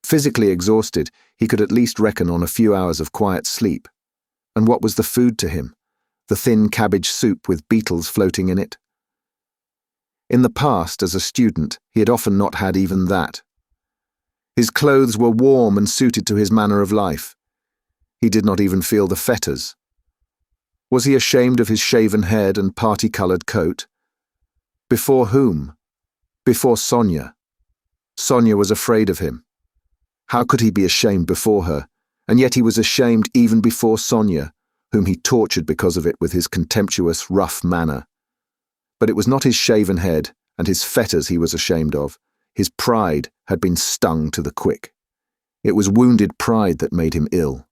Physically exhausted, he could at least reckon on a few hours of quiet sleep. And what was the food to him? The thin cabbage soup with beetles floating in it? In the past, as a student, he had often not had even that. His clothes were warm and suited to his manner of life. He did not even feel the fetters. Was he ashamed of his shaven head and party-coloured coat? Before whom? Before Sonia. Sonia was afraid of him. How could he be ashamed before her? And yet he was ashamed even before Sonia, whom he tortured because of it with his contemptuous, rough manner. But it was not his shaven head and his fetters he was ashamed of. His pride had been stung to the quick. It was wounded pride that made him ill.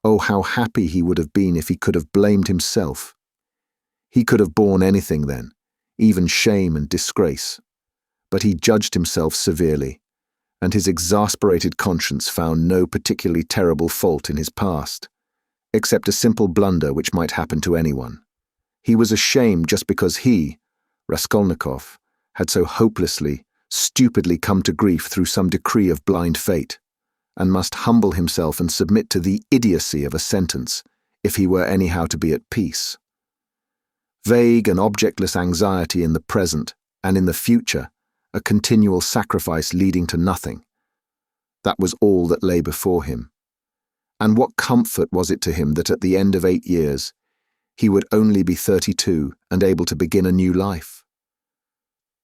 Oh, how happy he would have been if he could have blamed himself. He could have borne anything then, even shame and disgrace. But he judged himself severely, and his exasperated conscience found no particularly terrible fault in his past, except a simple blunder which might happen to anyone. He was ashamed just because he, Raskolnikov, had so hopelessly, stupidly come to grief through some decree of blind fate, and must humble himself and submit to the idiocy of a sentence, if he were anyhow to be at peace. Vague and objectless anxiety in the present, and in the future, a continual sacrifice leading to nothing. That was all that lay before him. And what comfort was it to him that at the end of 8 years, he would only be 32 and able to begin a new life?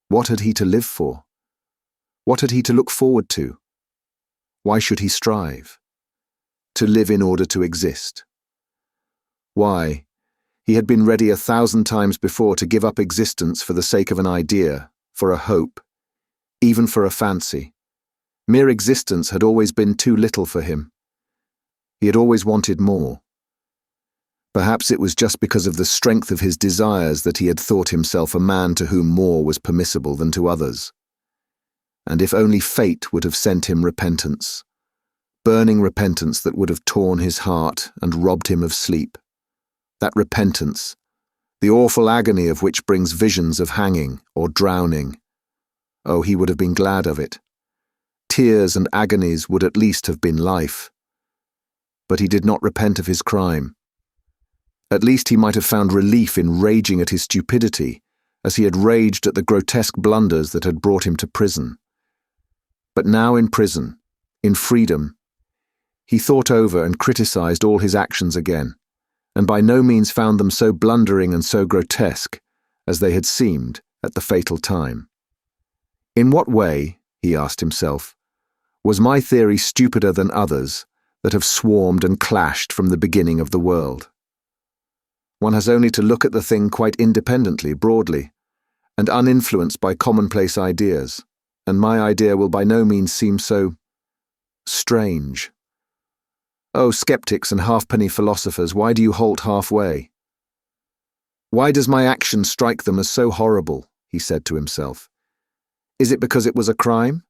What had he to live for? What had he to look forward to? Why should he strive? To live in order to exist. Why? He had been ready 1,000 times before to give up existence for the sake of an idea, for a hope, even for a fancy. Mere existence had always been too little for him. He had always wanted more. Perhaps it was just because of the strength of his desires that he had thought himself a man to whom more was permissible than to others. And if only fate would have sent him repentance, burning repentance that would have torn his heart and robbed him of sleep. That repentance, the awful agony of which brings visions of hanging or drowning. Oh, he would have been glad of it. Tears and agonies would at least have been life. But he did not repent of his crime. At least he might have found relief in raging at his stupidity, as he had raged at the grotesque blunders that had brought him to prison. But now in prison, in freedom, he thought over and criticized all his actions again, and by no means found them so blundering and so grotesque as they had seemed at the fatal time. In what way, he asked himself, was my theory stupider than others that have swarmed and clashed from the beginning of the world? One has only to look at the thing quite independently, broadly, and uninfluenced by commonplace ideas, and my idea will by no means seem so strange. Oh, skeptics and halfpenny philosophers, why do you halt halfway? Why does my action strike them as so horrible? He said to himself. Is it because it was a crime?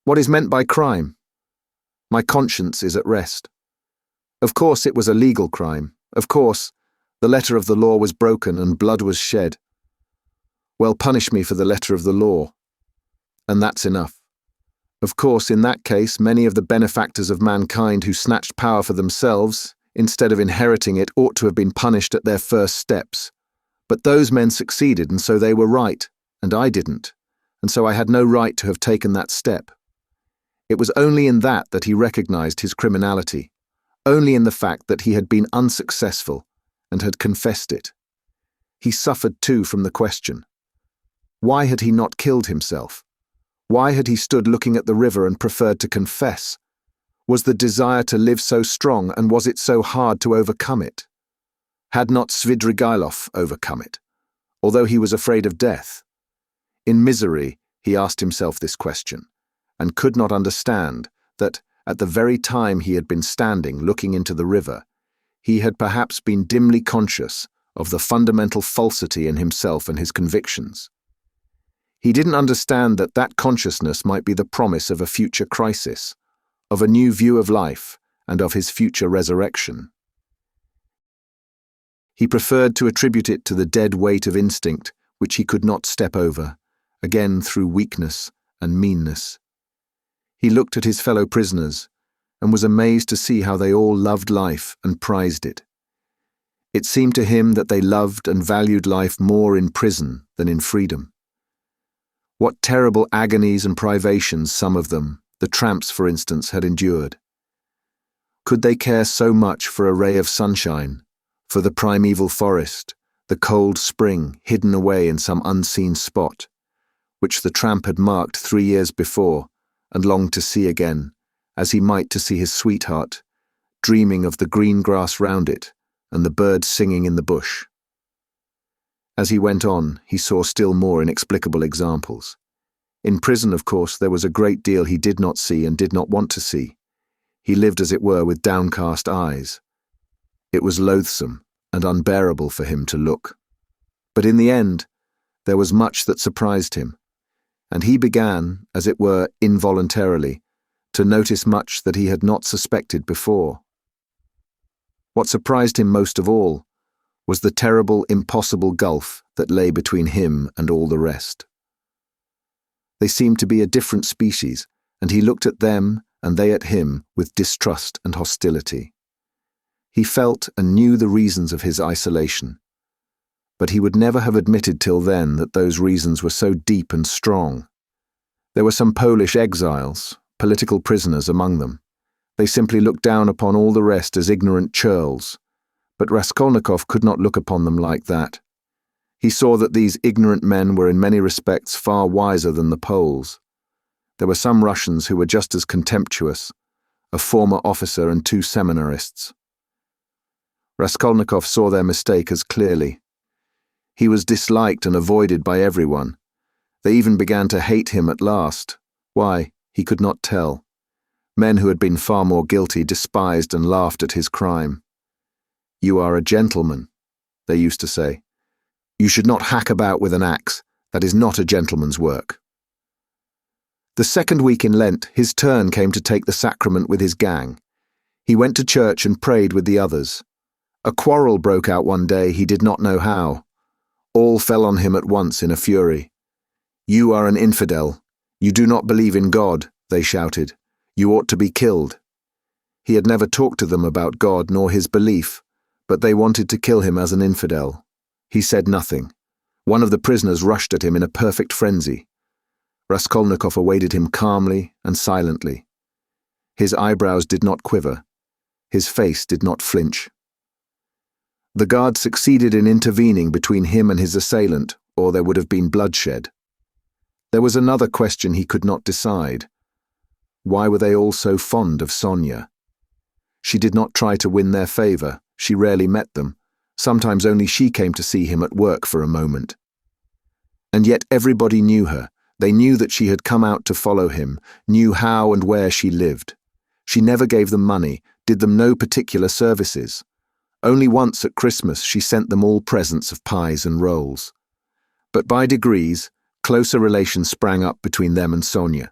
What is meant by crime? My conscience is at rest. Of course it was a legal crime. Of course, the letter of the law was broken and blood was shed. Well, punish me for the letter of the law. And that's enough. Of course, in that case, many of the benefactors of mankind who snatched power for themselves, instead of inheriting it, ought to have been punished at their first steps. But those men succeeded, and so they were right, and I didn't, and so I had no right to have taken that step. It was only in that he recognized his criminality, only in the fact that he had been unsuccessful and had confessed it. He suffered too from the question. Why had he not killed himself? Why had he stood looking at the river and preferred to confess? Was the desire to live so strong, and was it so hard to overcome it? Had not Svidrigailov overcome it, although he was afraid of death? In misery, he asked himself this question, and could not understand that, at the very time he had been standing looking into the river, he had perhaps been dimly conscious of the fundamental falsity in himself and his convictions. He didn't understand that that consciousness might be the promise of a future crisis, of a new view of life, and of his future resurrection. He preferred to attribute it to the dead weight of instinct which he could not step over, again through weakness and meanness. He looked at his fellow prisoners and was amazed to see how they all loved life and prized it. It seemed to him that they loved and valued life more in prison than in freedom. What terrible agonies and privations some of them, the tramps for instance, had endured. Could they care so much for a ray of sunshine, for the primeval forest, the cold spring hidden away in some unseen spot, which the tramp had marked 3 years before and longed to see again, as he might to see his sweetheart, dreaming of the green grass round it and the birds singing in the bush? As he went on, he saw still more inexplicable examples. In prison, of course, there was a great deal he did not see and did not want to see. He lived, as it were, with downcast eyes. It was loathsome and unbearable for him to look. But in the end, there was much that surprised him, and he began, as it were, involuntarily, to notice much that he had not suspected before. What surprised him most of all was the terrible, impossible gulf that lay between him and all the rest. They seemed to be a different species, and he looked at them and they at him with distrust and hostility. He felt and knew the reasons of his isolation, but he would never have admitted till then that those reasons were so deep and strong. There were some Polish exiles, political prisoners among them. They simply looked down upon all the rest as ignorant churls, but Raskolnikov could not look upon them like that. He saw that these ignorant men were in many respects far wiser than the Poles. There were some Russians who were just as contemptuous, a former officer and 2 seminarists. Raskolnikov saw their mistake as clearly. He was disliked and avoided by everyone. They even began to hate him at last. Why, he could not tell. Men who had been far more guilty despised and laughed at his crime. "You are a gentleman," they used to say. "You should not hack about with an axe. That is not a gentleman's work." The second week in Lent, his turn came to take the sacrament with his gang. He went to church and prayed with the others. A quarrel broke out one day, he did not know how. All fell on him at once in a fury. "You are an infidel. You do not believe in God," they shouted. "You ought to be killed." He had never talked to them about God nor his belief, but they wanted to kill him as an infidel. He said nothing. One of the prisoners rushed at him in a perfect frenzy. Raskolnikov awaited him calmly and silently. His eyebrows did not quiver. His face did not flinch. The guard succeeded in intervening between him and his assailant, or there would have been bloodshed. There was another question he could not decide. Why were they all so fond of Sonia? She did not try to win their favor. She rarely met them. Sometimes only she came to see him at work for a moment. And yet everybody knew her. They knew that she had come out to follow him, knew how and where she lived. She never gave them money, did them no particular services. Only once at Christmas she sent them all presents of pies and rolls. But by degrees, closer relations sprang up between them and Sonia.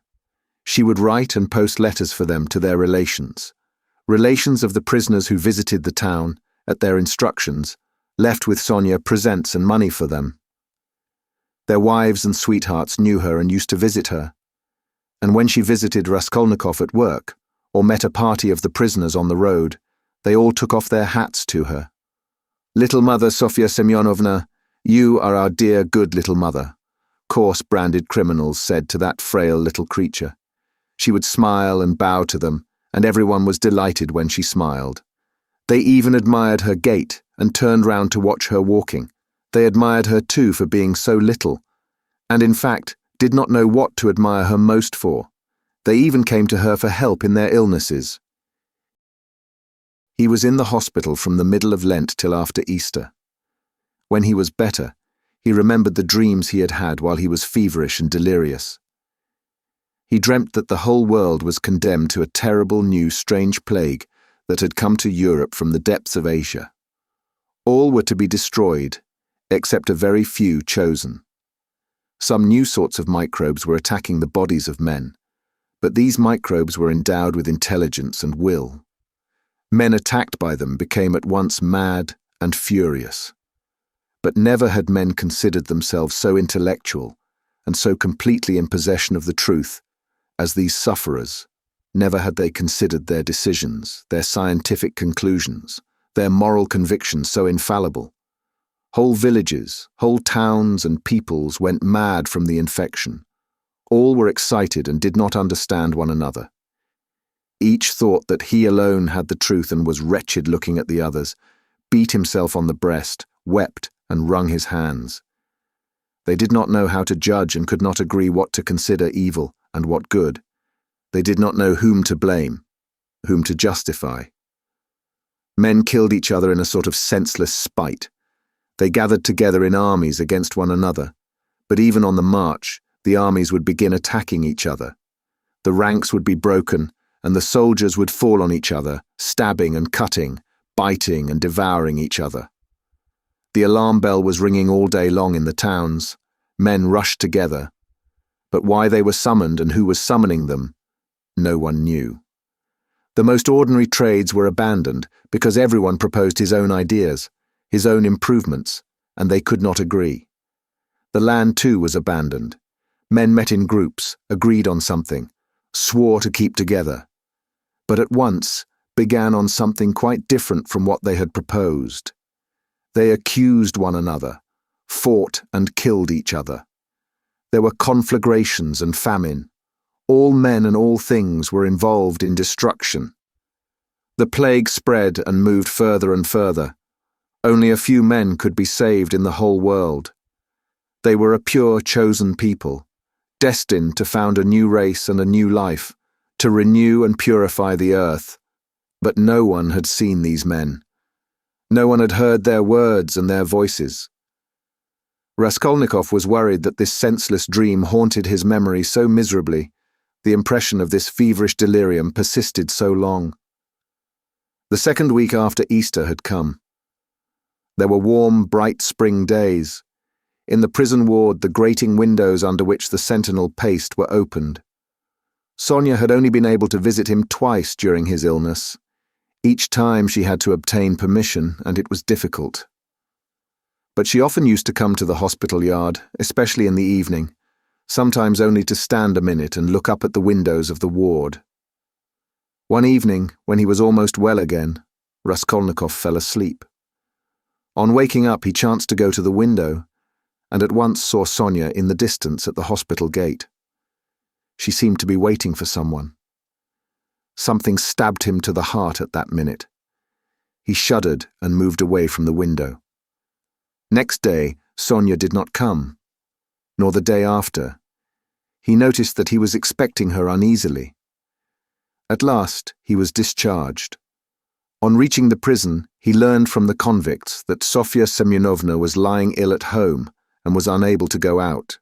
She would write and post letters for them to their relations. Relations of the prisoners who visited the town, at their instructions, left with Sonia presents and money for them. Their wives and sweethearts knew her and used to visit her. And when she visited Raskolnikov at work, or met a party of the prisoners on the road, they all took off their hats to her. "Little mother Sofya Semyonovna, you are our dear good little mother," coarse branded criminals said to that frail little creature. She would smile and bow to them, and everyone was delighted when she smiled. They even admired her gait and turned round to watch her walking. They admired her too for being so little, and in fact did not know what to admire her most for. They even came to her for help in their illnesses. He was in the hospital from the middle of Lent till after Easter. When he was better, he remembered the dreams he had had while he was feverish and delirious. He dreamt that the whole world was condemned to a terrible new strange plague that had come to Europe from the depths of Asia. All were to be destroyed, except a very few chosen. Some new sorts of microbes were attacking the bodies of men, but these microbes were endowed with intelligence and will. Men attacked by them became at once mad and furious. But never had men considered themselves so intellectual and so completely in possession of the truth as these sufferers. Never had they considered their decisions, their scientific conclusions, their moral convictions so infallible. Whole villages, whole towns and peoples went mad from the infection. All were excited and did not understand one another. Each thought that he alone had the truth and was wretched looking at the others, beat himself on the breast, wept and wrung his hands. They did not know how to judge and could not agree what to consider evil and what good. They did not know whom to blame, whom to justify. Men killed each other in a sort of senseless spite. They gathered together in armies against one another, but even on the march, the armies would begin attacking each other. The ranks would be broken, and the soldiers would fall on each other, stabbing and cutting, biting and devouring each other. The alarm bell was ringing all day long in the towns. Men rushed together. But why they were summoned and who was summoning them, no one knew. The most ordinary trades were abandoned because everyone proposed his own ideas, his own improvements, and they could not agree. The land too was abandoned. Men met in groups, agreed on something, swore to keep together, but at once began on something quite different from what they had proposed. They accused one another, fought and killed each other. There were conflagrations and famine. All men and all things were involved in destruction. The plague spread and moved further and further. Only a few men could be saved in the whole world. They were a pure, chosen people, destined to found a new race and a new life, to renew and purify the earth. But no one had seen these men. No one had heard their words and their voices. Raskolnikov was worried that this senseless dream haunted his memory so miserably. The impression of this feverish delirium persisted so long. The second week after Easter had come. There were warm, bright spring days. In the prison ward, the grating windows under which the sentinel paced were opened. Sonia had only been able to visit him twice during his illness. Each time she had to obtain permission, and it was difficult. But she often used to come to the hospital yard, especially in the evening, sometimes only to stand a minute and look up at the windows of the ward. One evening, when he was almost well again, Raskolnikov fell asleep. On waking up, he chanced to go to the window, and at once saw Sonia in the distance at the hospital gate. She seemed to be waiting for someone. Something stabbed him to the heart at that minute. He shuddered and moved away from the window. Next day, Sonia did not come, nor the day after. He noticed that he was expecting her uneasily. At last, he was discharged. On reaching the prison, he learned from the convicts that Sofya Semyonovna was lying ill at home and was unable to go out.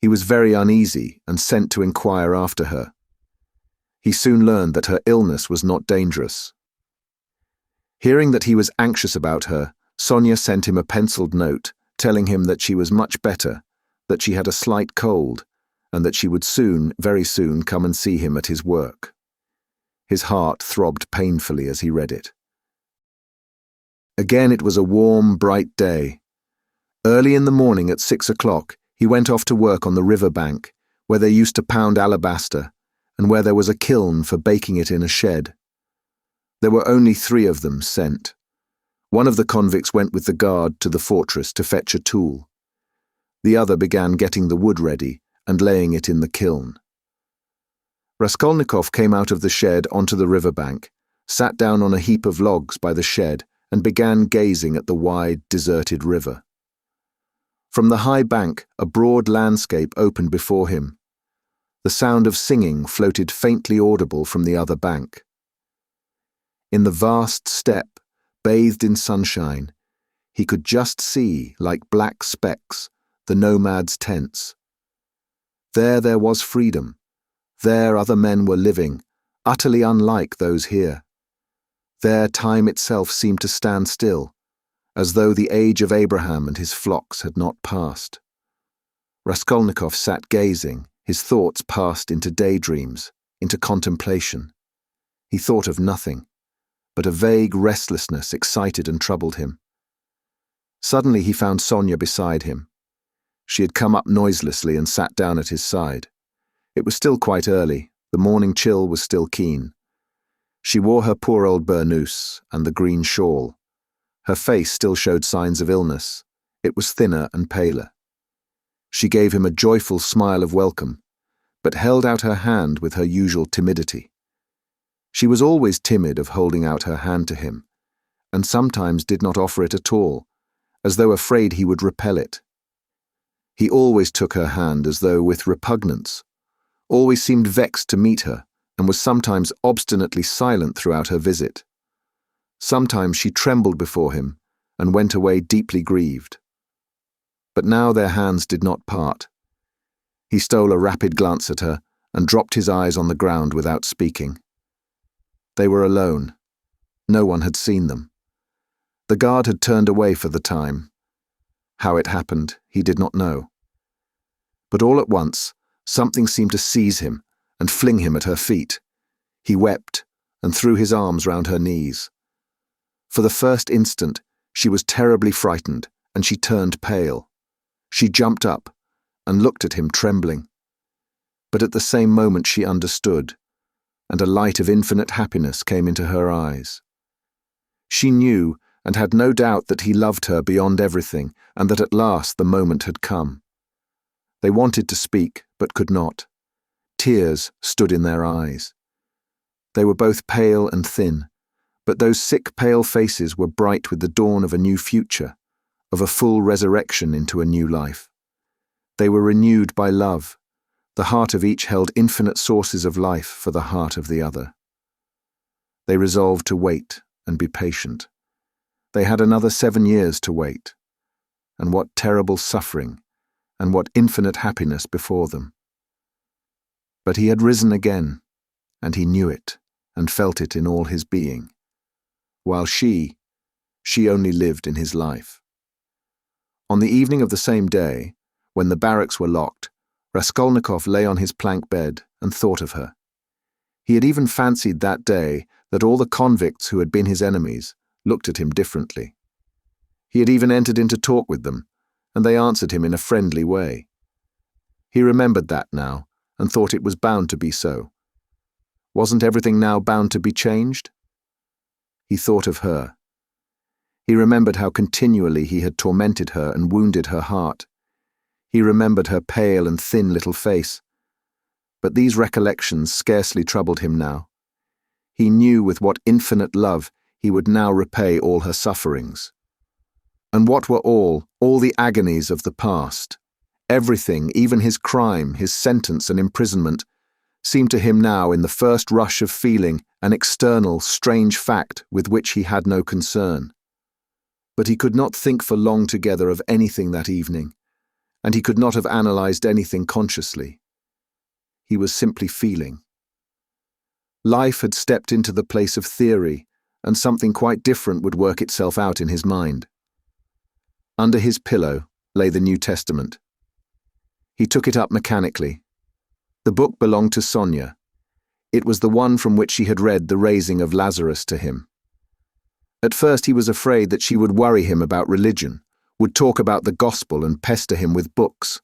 He was very uneasy and sent to inquire after her. He soon learned that her illness was not dangerous. Hearing that he was anxious about her, Sonia sent him a penciled note telling him that she was much better, that she had a slight cold, and that she would soon, very soon, come and see him at his work. His heart throbbed painfully as he read it. Again it was a warm, bright day. Early in the morning at 6 o'clock, he went off to work on the river bank, where they used to pound alabaster, and where there was a kiln for baking it in a shed. There were only 3 of them sent. One of the convicts went with the guard to the fortress to fetch a tool. The other began getting the wood ready and laying it in the kiln. Raskolnikov came out of the shed onto the river bank, sat down on a heap of logs by the shed, and began gazing at the wide, deserted river. From the high bank, a broad landscape opened before him. The sound of singing floated faintly audible from the other bank. In the vast steppe, bathed in sunshine, he could just see, like black specks, the nomads' tents. There was freedom. There other men were living, utterly unlike those here. There time itself seemed to stand still, as though the age of Abraham and his flocks had not passed. Raskolnikov sat gazing, his thoughts passed into daydreams, into contemplation. He thought of nothing, but a vague restlessness excited and troubled him. Suddenly he found Sonia beside him. She had come up noiselessly and sat down at his side. It was still quite early, the morning chill was still keen. She wore her poor old burnous and the green shawl. Her face still showed signs of illness. It was thinner and paler. She gave him a joyful smile of welcome, but held out her hand with her usual timidity. She was always timid of holding out her hand to him, and sometimes did not offer it at all, as though afraid he would repel it. He always took her hand as though with repugnance, always seemed vexed to meet her, and was sometimes obstinately silent throughout her visit. Sometimes she trembled before him and went away deeply grieved. But now their hands did not part. He stole a rapid glance at her and dropped his eyes on the ground without speaking. They were alone. No one had seen them. The guard had turned away for the time. How it happened, he did not know. But all at once, something seemed to seize him and fling him at her feet. He wept and threw his arms round her knees. For the first instant, she was terribly frightened, and she turned pale. She jumped up and looked at him trembling. But at the same moment she understood, and a light of infinite happiness came into her eyes. She knew and had no doubt that he loved her beyond everything, and that at last the moment had come. They wanted to speak, but could not. Tears stood in their eyes. They were both pale and thin, but those sick, pale faces were bright with the dawn of a new future, of a full resurrection into a new life. They were renewed by love. The heart of each held infinite sources of life for the heart of the other. They resolved to wait and be patient. They had another 7 years to wait. And what terrible suffering, and what infinite happiness before them. But he had risen again, and he knew it, and felt it in all his being, while she only lived in his life. On the evening of the same day, when the barracks were locked, Raskolnikov lay on his plank bed and thought of her. He had even fancied that day that all the convicts who had been his enemies looked at him differently. He had even entered into talk with them, and they answered him in a friendly way. He remembered that now, and thought it was bound to be so. Wasn't everything now bound to be changed? He thought of her. He remembered how continually he had tormented her and wounded her heart. He remembered her pale and thin little face. But these recollections scarcely troubled him now. He knew with what infinite love he would now repay all her sufferings. And what were all the agonies of the past? Everything, even his crime, his sentence and imprisonment, seemed to him now in the first rush of feeling an external, strange fact with which he had no concern. But he could not think for long together of anything that evening, and he could not have analyzed anything consciously. He was simply feeling. Life had stepped into the place of theory, and something quite different would work itself out in his mind. Under his pillow lay the New Testament. He took it up mechanically. The book belonged to Sonia. It was the one from which she had read the raising of Lazarus to him. At first he was afraid that she would worry him about religion, would talk about the gospel and pester him with books.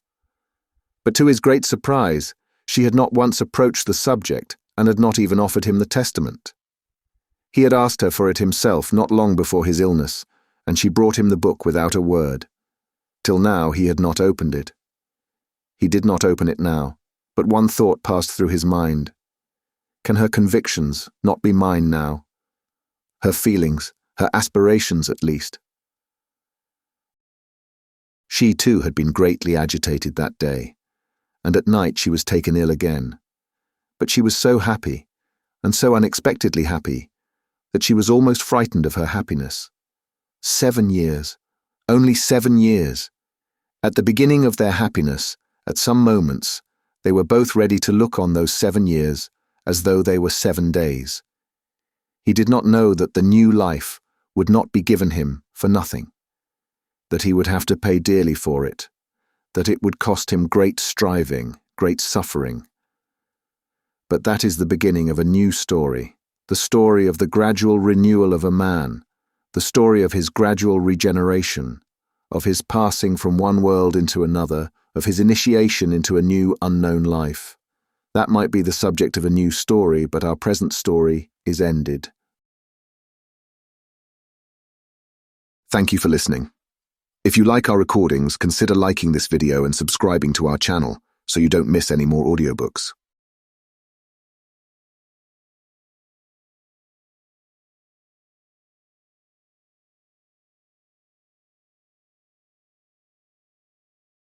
But to his great surprise, she had not once approached the subject and had not even offered him the Testament. He had asked her for it himself not long before his illness, and she brought him the book without a word. Till now he had not opened it. He did not open it now, but one thought passed through his mind. Can her convictions not be mine now? Her feelings, her aspirations at least. She too had been greatly agitated that day, and at night she was taken ill again. But she was so happy, and so unexpectedly happy, that she was almost frightened of her happiness. 7 years, only 7 years. At the beginning of their happiness, at some moments, they were both ready to look on those 7 years as though they were 7 days. He did not know that the new life would not be given him for nothing, that he would have to pay dearly for it, that it would cost him great striving, great suffering. But that is the beginning of a new story, the story of the gradual renewal of a man, the story of his gradual regeneration, of his passing from one world into another, of his initiation into a new unknown life. That might be the subject of a new story, but our present story is ended. Thank you for listening. If you like our recordings, consider liking this video and subscribing to our channel so you don't miss any more audiobooks.